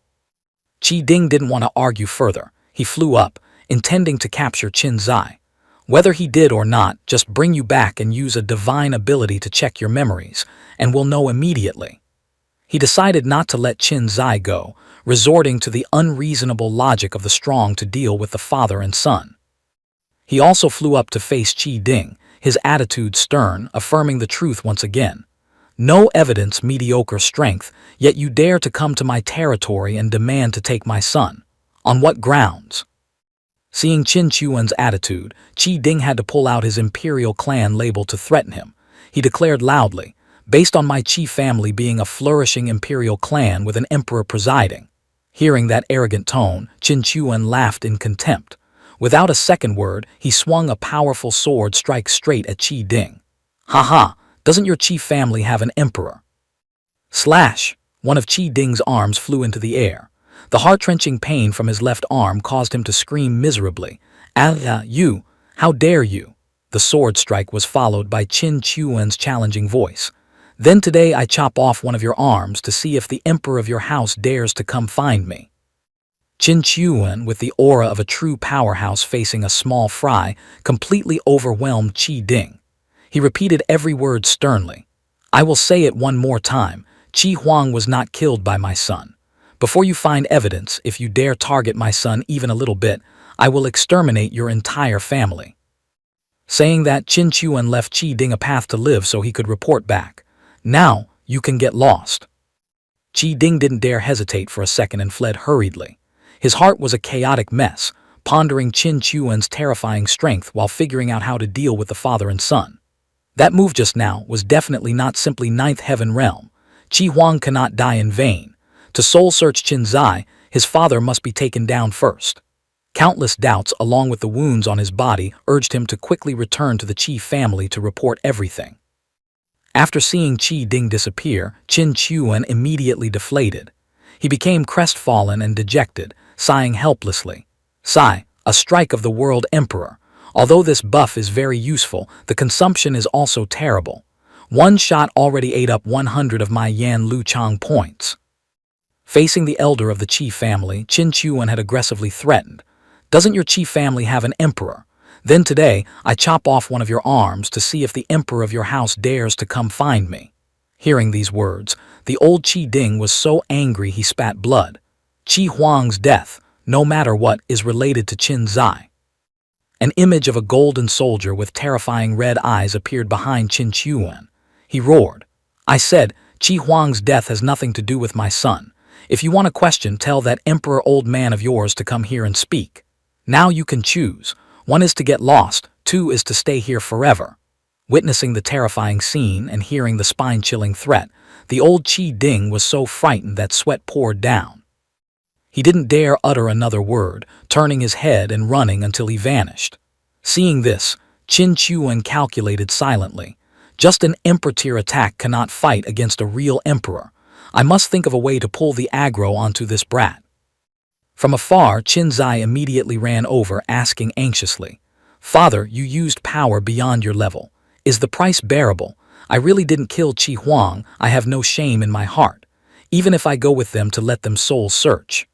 Qi Ding didn't want to argue further. He flew up, intending to capture Qin Zai. Whether he did or not, just bring you back and use a divine ability to check your memories, and we'll know immediately. He decided not to let Qin Zai go, resorting to the unreasonable logic of the strong to deal with the father and son. He also flew up to face Qi Ding, his attitude stern, affirming the truth once again. No evidence, mediocre strength, yet you dare to come to my territory and demand to take my son. On what grounds? Seeing Qin Chuan's attitude, Qi Ding had to pull out his imperial clan label to threaten him. He declared loudly, based on my Qi family being a flourishing imperial clan with an emperor presiding. Hearing that arrogant tone, Qin Chuan laughed in contempt. Without a second word, he swung a powerful sword strike straight at Qi Ding. Ha ha, doesn't your Qi family have an emperor? Slash! One of Qi Ding's arms flew into the air. The heart-wrenching pain from his left arm caused him to scream miserably. Ah, you! How dare you! The sword strike was followed by Qin Chuan's challenging voice. Then today I chop off one of your arms to see if the emperor of your house dares to come find me. Qin Chuan, with the aura of a true powerhouse facing a small fry, completely overwhelmed Qi Ding. He repeated every word sternly. I will say it one more time, Qi Huang was not killed by my son. Before you find evidence, if you dare target my son even a little bit, I will exterminate your entire family. Saying that, Qin Chuan left Qi Ding a path to live so he could report back. Now, you can get lost. Qi Ding didn't dare hesitate for a second and fled hurriedly. His heart was a chaotic mess, pondering Qin Chuan's terrifying strength while figuring out how to deal with the father and son. That move just now was definitely not simply Ninth Heaven realm. Qi Huang cannot die in vain. To soul-search Qin Zai, his father must be taken down first. Countless doubts, along with the wounds on his body, urged him to quickly return to the Qi family to report everything. After seeing Qi Ding disappear, Qin Chuan immediately deflated. He became crestfallen and dejected, sighing helplessly. Sigh, a strike of the world emperor. Although this buff is very useful, the consumption is also terrible. One shot already ate up 100 of my Yan Lu Chang points. Facing the elder of the Qi family, Qin Chuan had aggressively threatened. Doesn't your Qi family have an emperor? Then today, I chop off one of your arms to see if the emperor of your house dares to come find me. Hearing these words, the old Qi Ding was so angry he spat blood. Qi Huang's death, no matter what, is related to Qin Zai. An image of a golden soldier with terrifying red eyes appeared behind Qin Chuan. He roared. I said, Qi Huang's death has nothing to do with my son. If you want a question, tell that emperor old man of yours to come here and speak. Now you can choose. One is to get lost, two is to stay here forever. Witnessing the terrifying scene and hearing the spine-chilling threat, the old Qi Ding was so frightened that sweat poured down. He didn't dare utter another word, turning his head and running until he vanished. Seeing this, Qin Chuan calculated silently. Just an emperor-tier attack cannot fight against a real emperor. I must think of a way to pull the aggro onto this brat. From afar, Qin Zai immediately ran over, asking anxiously, Father, you used power beyond your level. Is the price bearable? I really didn't kill Qi Huang. I have no shame in my heart, even if I go with them to let them soul search.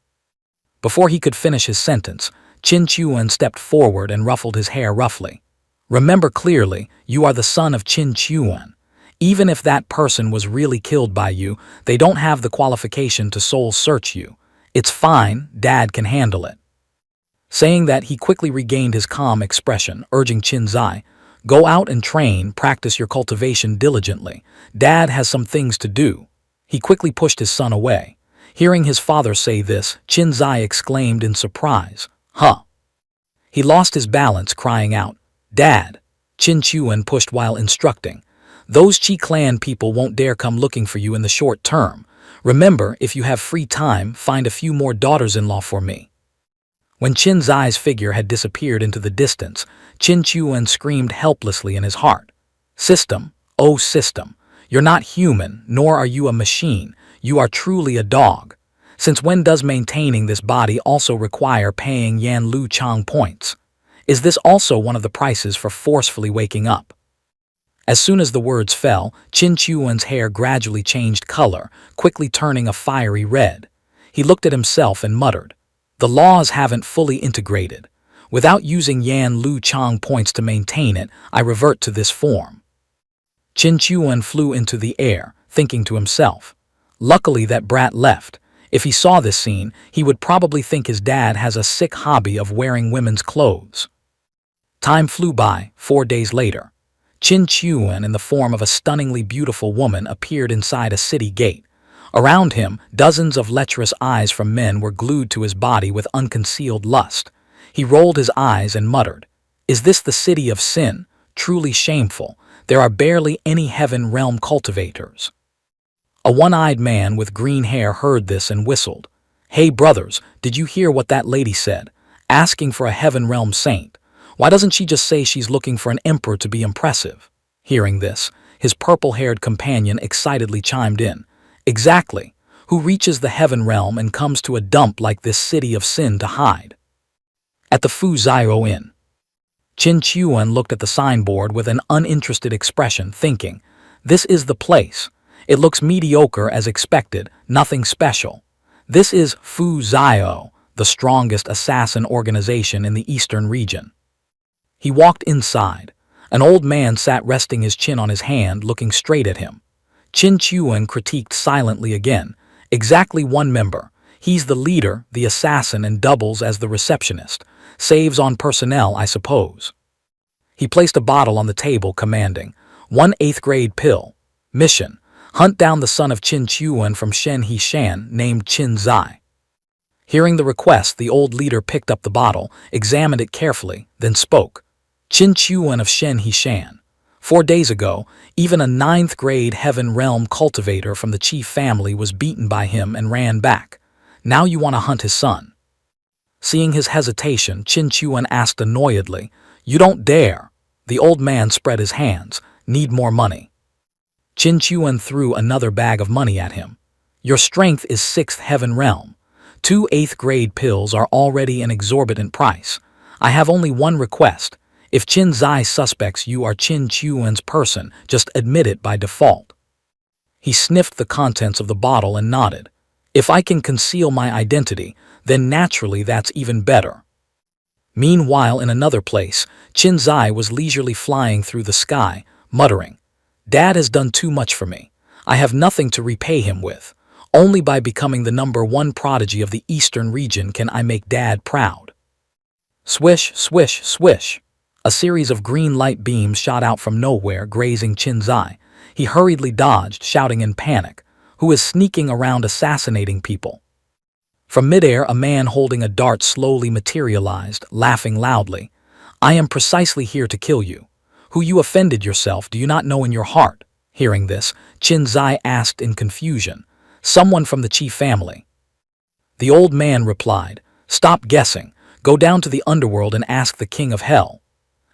Before he could finish his sentence, Qin Chuan stepped forward and ruffled his hair roughly. Remember clearly, you are the son of Qin Chuan. Even if that person was really killed by you, they don't have the qualification to soul search you. It's fine, Dad can handle it. Saying that, he quickly regained his calm expression, urging Qin Zai, go out and train, practice your cultivation diligently. Dad has some things to do. He quickly pushed his son away. Hearing his father say this, Qin Zai exclaimed in surprise, Huh? He lost his balance, crying out, Dad. Qin Chuan pushed while instructing, those Qi clan people won't dare come looking for you in the short term. Remember, if you have free time, find a few more daughters-in-law for me. When Qin Zai's figure had disappeared into the distance, Qin Chuan screamed helplessly in his heart. System, oh system, you're not human, nor are you a machine. You are truly a dog. Since when does maintaining this body also require paying Yan Lu Chang points? Is this also one of the prices for forcefully waking up? As soon as the words fell, Qin Chuan's hair gradually changed color, quickly turning a fiery red. He looked at himself and muttered, the laws haven't fully integrated. Without using Yan Lu Chang points to maintain it, I revert to this form. Qin Chuan flew into the air, thinking to himself, luckily that brat left. If he saw this scene, he would probably think his dad has a sick hobby of wearing women's clothes. Time flew by. 4 days later. Qin Chuan, in the form of a stunningly beautiful woman, appeared inside a city gate. Around him, dozens of lecherous eyes from men were glued to his body with unconcealed lust. He rolled his eyes and muttered, "Is this the city of sin? Truly shameful. There are barely any heaven realm cultivators." A one-eyed man with green hair heard this and whistled. "Hey brothers, did you hear what that lady said? Asking for a heaven realm saint. Why doesn't she just say she's looking for an emperor to be impressive?" Hearing this, his purple-haired companion excitedly chimed in. "Exactly. Who reaches the heaven realm and comes to a dump like this city of sin to hide?" At the Fu Zio Inn. Qin Chuan looked at the signboard with an uninterested expression, thinking, "This is the place. It looks mediocre as expected, nothing special. This is Fu Zio, the strongest assassin organization in the eastern region." He walked inside. An old man sat resting his chin on his hand, looking straight at him. Qin Chuan critiqued silently again. "Exactly one member. He's the leader, the assassin, and doubles as the receptionist. Saves on personnel, I suppose." He placed a bottle on the table, commanding, "1 8th grade pill. Mission. Hunt down the son of Qin Chuan from Shen Hishan, named Qin Zai." Hearing the request, the old leader picked up the bottle, examined it carefully, then spoke. "Qin Chuan of Shen Hishan. 4 days ago, even a 9th grade heaven realm cultivator from the chief family was beaten by him and ran back. Now you want to hunt his son." Seeing his hesitation, Qin Chuan asked annoyedly, "You don't dare." The old man spread his hands. "Need more money." Qin Chuan threw another bag of money at him. "Your strength is 6th heaven realm. 2 8th grade pills are already an exorbitant price. I have only one request. If Qin Zai suspects you are Qin Chuan's person, just admit it by default." He sniffed the contents of the bottle and nodded. "If I can conceal my identity, then naturally that's even better." Meanwhile, in another place, Qin Zai was leisurely flying through the sky, muttering, "Dad has done too much for me. I have nothing to repay him with. Only by becoming the #1 prodigy of the eastern region can I make Dad proud." Swish, swish, swish. A series of green light beams shot out from nowhere, grazing Qin Zai. He hurriedly dodged, shouting in panic, "Who is sneaking around assassinating people?" From midair, a man holding a dart slowly materialized, laughing loudly. "I am precisely here to kill you. Who you offended yourself do you not know in your heart?" Hearing this, Qin Zai asked in confusion, "Someone from the chief family." The old man replied, "Stop guessing. Go down to the underworld and ask the king of hell."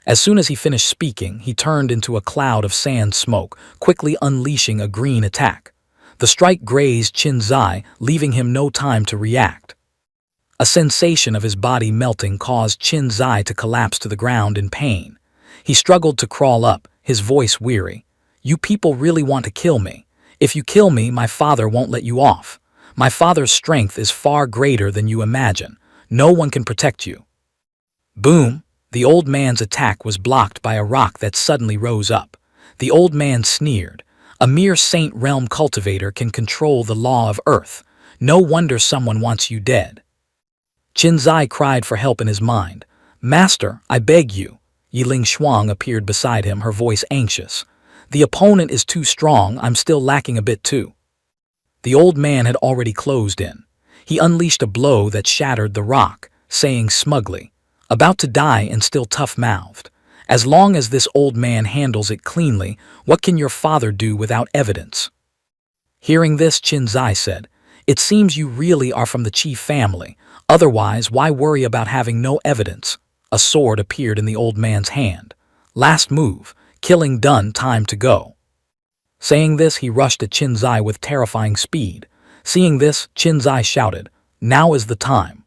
As soon as he finished speaking, he turned into a cloud of sand smoke, quickly unleashing a green attack. The strike grazed Qin Zai, leaving him no time to react. A sensation of his body melting caused Qin Zai to collapse to the ground in pain. He struggled to crawl up, his voice weary. "You people really want to kill me. If you kill me, my father won't let you off. My father's strength is far greater than you imagine. No one can protect you." Boom! The old man's attack was blocked by a rock that suddenly rose up. The old man sneered. "A mere saint realm cultivator can control the law of earth. No wonder someone wants you dead." Qin Zai cried for help in his mind. "Master, I beg you." Yiling Shuang appeared beside him, her voice anxious. "The opponent is too strong, I'm still lacking a bit too." The old man had already closed in. He unleashed a blow that shattered the rock, saying smugly, "About to die and still tough-mouthed. As long as this old man handles it cleanly, what can your father do without evidence?" Hearing this, Qin Zai said, "It seems you really are from the chief family. Otherwise, why worry about having no evidence?" A sword appeared in the old man's hand. "Last move. Killing done, time to go." Saying this, he rushed at Qin Zai with terrifying speed. Seeing this, Qin Zai shouted, "Now is the time."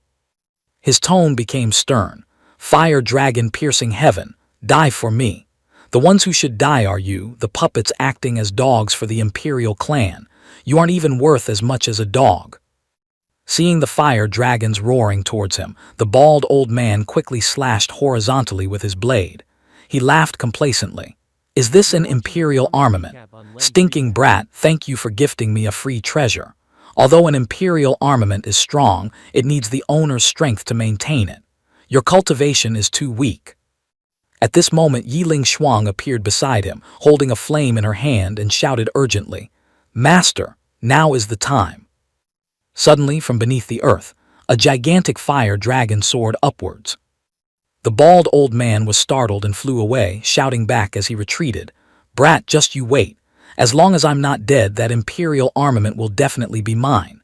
His tone became stern. "Fire dragon piercing heaven, die for me. The ones who should die are you, the puppets acting as dogs for the imperial clan. You aren't even worth as much as a dog." Seeing the fire dragons roaring towards him, the bald old man quickly slashed horizontally with his blade. He laughed complacently. Is this an imperial armament? Stinking brat, thank you for gifting me a free treasure. Although an imperial armament is strong, it needs the owner's strength to maintain it. Your cultivation is too weak. At this moment, Yiling Shuang appeared beside him, holding a flame in her hand, and shouted urgently, "Master, now is the time." Suddenly, from beneath the earth, a gigantic fire dragon soared upwards. The bald old man was startled and flew away, shouting back as he retreated, "Brat, just you wait. As long as I'm not dead, that imperial armament will definitely be mine."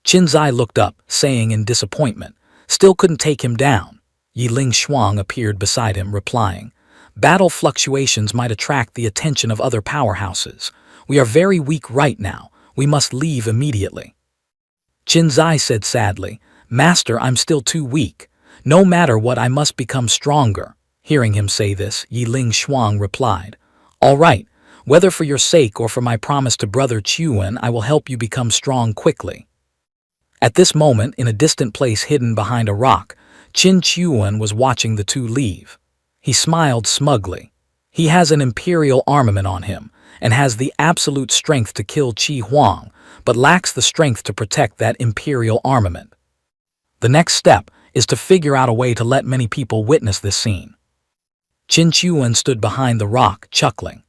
Qin Zai looked up, saying in disappointment, "Still couldn't take him down." Yiling Shuang appeared beside him, replying, "Battle fluctuations might attract the attention of other powerhouses. We are very weak right now. We must leave immediately." Qin Zai said sadly, "Master, I'm still too weak. No matter what, I must become stronger." Hearing him say this, Yiling Shuang replied, "All right, whether for your sake or for my promise to Brother Chuan, I will help you become strong quickly." At this moment, in a distant place hidden behind a rock, Qin Chuan was watching the two leave. He smiled smugly. He has an imperial armament on him, and has the absolute strength to kill Qi Huang, but lacks the strength to protect that imperial armament. The next step is to figure out a way to let many people witness this scene. Qin Chuan stood behind the rock, chuckling.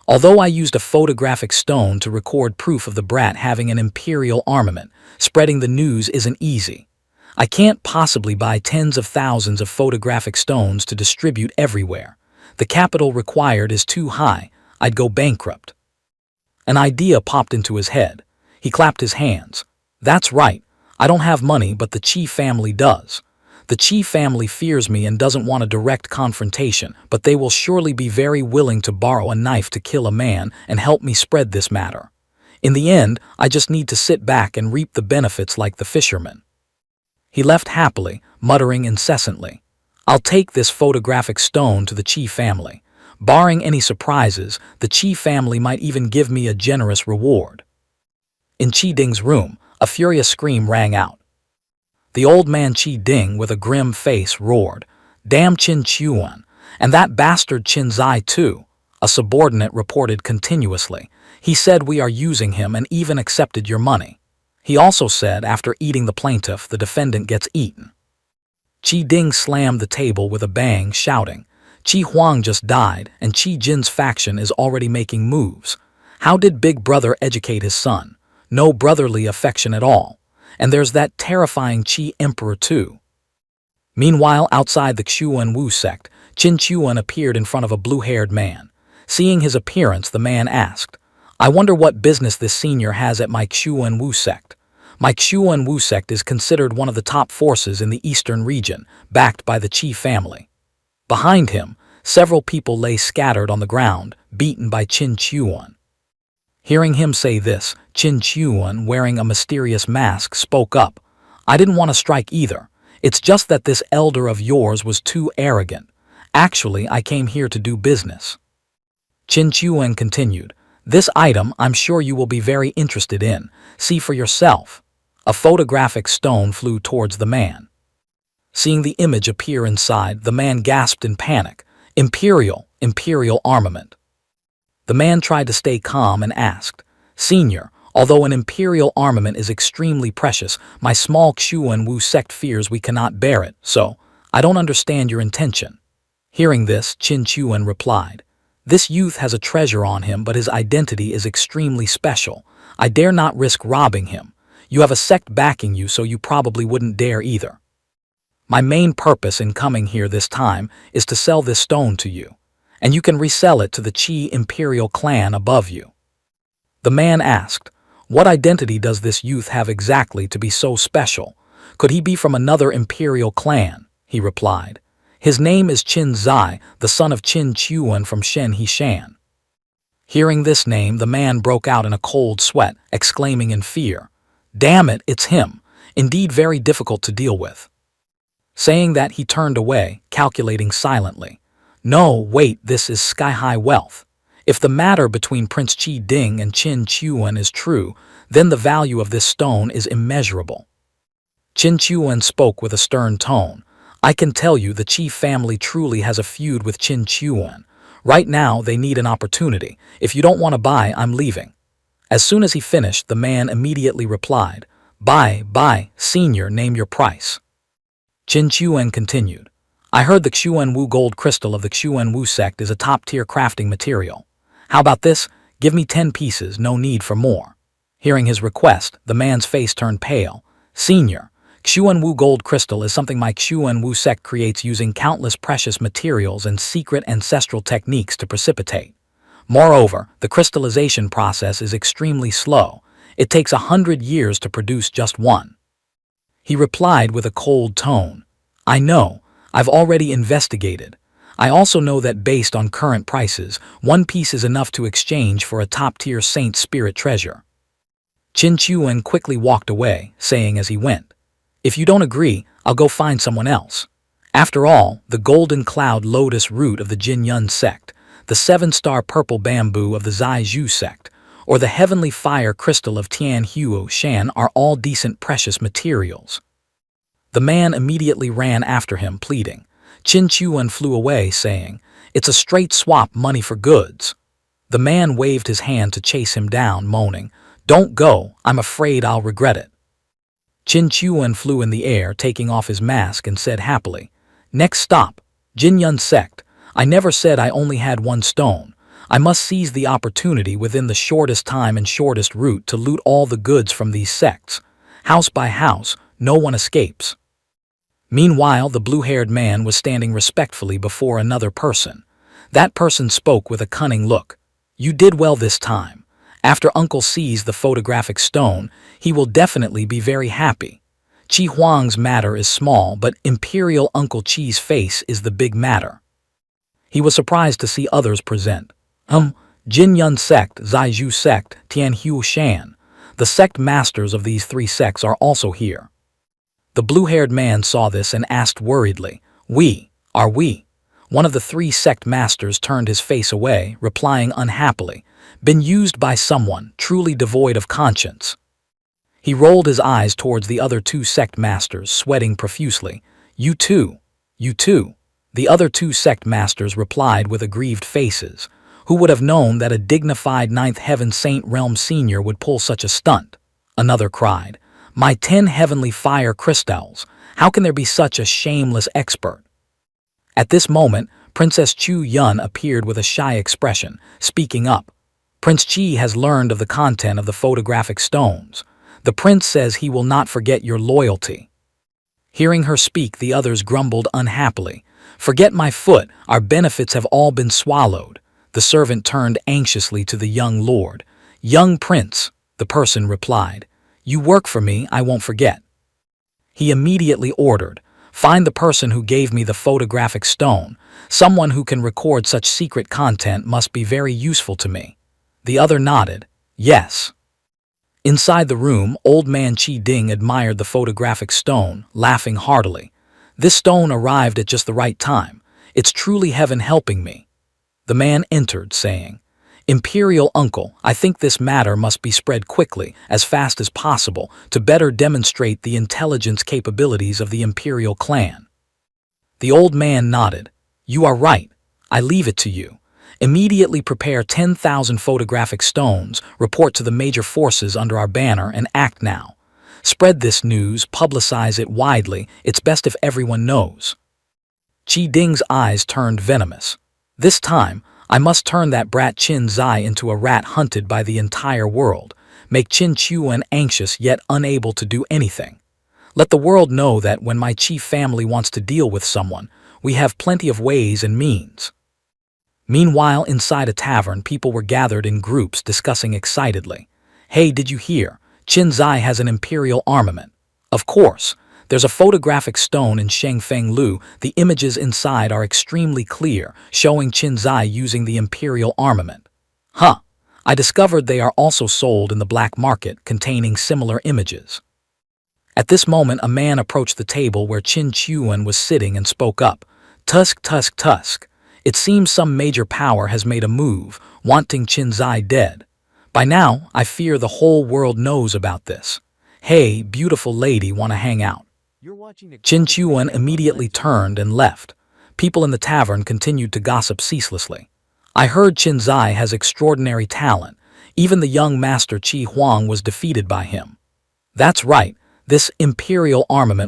Although I used a photographic stone to record proof of the brat having an imperial armament, spreading the news isn't easy. I can't possibly buy tens of thousands of photographic stones to distribute everywhere. The capital required is too high. I'd go bankrupt. An idea popped into his head. He clapped his hands. "That's right. I don't have money, but the Qi family does. The Qi family fears me and doesn't want a direct confrontation, but they will surely be very willing to borrow a knife to kill a man and help me spread this matter. In the end, I just need to sit back and reap the benefits like the fishermen." He left happily, muttering incessantly, "I'll take this photographic stone to the Qi family. Barring any surprises, the Qi family might even give me a generous reward." In Qi Ding's room, a furious scream rang out. The old man Qi Ding, with a grim face, roared, "Damn Qin Chuan, and that bastard Qin Zai too," a subordinate reported continuously. "He said we are using him and even accepted your money. He also said after eating the plaintiff, the defendant gets eaten." Qi Ding slammed the table with a bang, shouting, "Qi Huang just died, and Qi Jin's faction is already making moves. How did Big Brother educate his son? No brotherly affection at all. And there's that terrifying Qi Emperor too." Meanwhile, outside the Xuan Wu sect, Qin Chuan appeared in front of a blue-haired man. Seeing his appearance, the man asked, "I wonder what business this senior has at my Xuan Wu sect. My Xuan Wu sect is considered one of the top forces in the eastern region, backed by the Qi family." Behind him, several people lay scattered on the ground, beaten by Qin Chuan. Hearing him say this, Qin Chuan, wearing a mysterious mask, spoke up, "I didn't want to strike either. It's just that this elder of yours was too arrogant. Actually, I came here to do business." Qin Chuan continued, "This item I'm sure you will be very interested in. See for yourself." A photographic stone flew towards the man. Seeing the image appear inside, the man gasped in panic, Imperial armament." The man tried to stay calm and asked, "Senior, although an imperial armament is extremely precious, my small Xuan Wu sect fears we cannot bear it, so I don't understand your intention." Hearing this, Qin Chuan replied, "This youth has a treasure on him, but his identity is extremely special. I dare not risk robbing him. You have a sect backing you, so you probably wouldn't dare either. My main purpose in coming here this time is to sell this stone to you, and you can resell it to the Qi Imperial clan above you." The man asked, "What identity does this youth have exactly to be so special? Could he be from another Imperial clan?" He replied, "His name is Qin Zai, the son of Qin Chuan from Shen Hishan." Hearing this name, the man broke out in a cold sweat, exclaiming in fear, "Damn it, it's him. Indeed very difficult to deal with." Saying that, he turned away, calculating silently. "No, wait, this is sky-high wealth. If the matter between Prince Qi Ding and Qin Chuan is true, then the value of this stone is immeasurable." Qin Chuan spoke with a stern tone. I can tell you the Qi family truly has a feud with Qin Chuan. Right now, they need an opportunity. If you don't want to buy, I'm leaving. As soon as he finished, the man immediately replied, Buy, senior, name your price. Qin Chuan continued, I heard the Xuanwu gold crystal of the Xuanwu sect is a top-tier crafting material. How about this? Give me 10 pieces, no need for more. Hearing his request, the man's face turned pale. Senior, Xuanwu gold crystal is something my Xuanwu sect creates using countless precious materials and secret ancestral techniques to precipitate. Moreover, the crystallization process is extremely slow. It takes 100 years to produce just one. He replied with a cold tone. I know. I've already investigated. I also know that based on current prices, one piece is enough to exchange for a top-tier saint spirit treasure. Qin Chuan quickly walked away, saying as he went, If you don't agree, I'll go find someone else. After all, the golden cloud lotus root of the Jin Yun sect, the 7-star purple bamboo of the Zai Zhu sect, or the heavenly fire crystal of Tian Huo Shan are all decent precious materials. The man immediately ran after him, pleading. Qin Chuan flew away, saying, It's a straight swap, money for goods. The man waved his hand to chase him down, moaning, Don't go, I'm afraid I'll regret it. Qin Chuan flew in the air, taking off his mask, and said happily, Next stop, Jin Yun sect. I never said I only had one stone. I must seize the opportunity within the shortest time and shortest route to loot all the goods from these sects. House by house, no one escapes. Meanwhile, the blue-haired man was standing respectfully before another person. That person spoke with a cunning look. You did well this time. After Uncle sees the photographic stone, he will definitely be very happy. Qi Huang's matter is small, but Imperial Uncle Qi's face is the big matter. He was surprised to see others present. Jin Yun sect, Zai Zhu sect, Tian Huo Shan. The sect masters of these 3 sects are also here. The blue-haired man saw this and asked worriedly, Are we? One of the 3 sect masters turned his face away, replying unhappily, Been used by someone, truly devoid of conscience. He rolled his eyes towards the other 2 sect masters, sweating profusely. You too. The other 2 sect masters replied with aggrieved faces. Who would have known that a dignified 9th Heaven Saint Realm Senior would pull such a stunt? Another cried, My 10 heavenly fire crystals, how can there be such a shameless expert? At this moment, Princess Chu Yun appeared with a shy expression, speaking up. Prince Qi has learned of the content of the photographic stones. The prince says he will not forget your loyalty. Hearing her speak, the others grumbled unhappily. Forget my foot, our benefits have all been swallowed. The servant turned anxiously to the young lord. Young prince, the person replied. You work for me, I won't forget. He immediately ordered, Find the person who gave me the photographic stone. Someone who can record such secret content must be very useful to me. The other nodded, Yes. Inside the room, old man Qi Ding admired the photographic stone, laughing heartily. This stone arrived at just the right time. It's truly heaven helping me. The man entered, saying, Imperial Uncle, I think this matter must be spread quickly, as fast as possible, to better demonstrate the intelligence capabilities of the Imperial clan. The old man nodded. You are right. I leave it to you. Immediately prepare 10,000 photographic stones, report to the major forces under our banner, and act now. Spread this news, publicize it widely. It's best if everyone knows. Qi Ding's eyes turned venomous. This time, I must turn that brat Qin Zai into a rat hunted by the entire world, make Qin Chuan anxious yet unable to do anything. Let the world know that when my Qi family wants to deal with someone, we have plenty of ways and means. Meanwhile, inside a tavern, people were gathered in groups discussing excitedly. Hey, did you hear? Qin Zai has an imperial armament. Of course. There's a photographic stone in Shengfeng Lu. The images inside are extremely clear, showing Qin Zai using the imperial armament. I discovered they are also sold in the black market, containing similar images. At this moment, a man approached the table where Qin Chuan was sitting and spoke up. Tusk. It seems some major power has made a move, wanting Qin Zai dead. By now, I fear the whole world knows about this. Hey, beautiful lady, wanna hang out? Qin Chuan immediately turned and left. People in the tavern continued to gossip ceaselessly. I heard Qin Zai has extraordinary talent. Even the young master Qi Huang was defeated by him. That's right, this imperial armament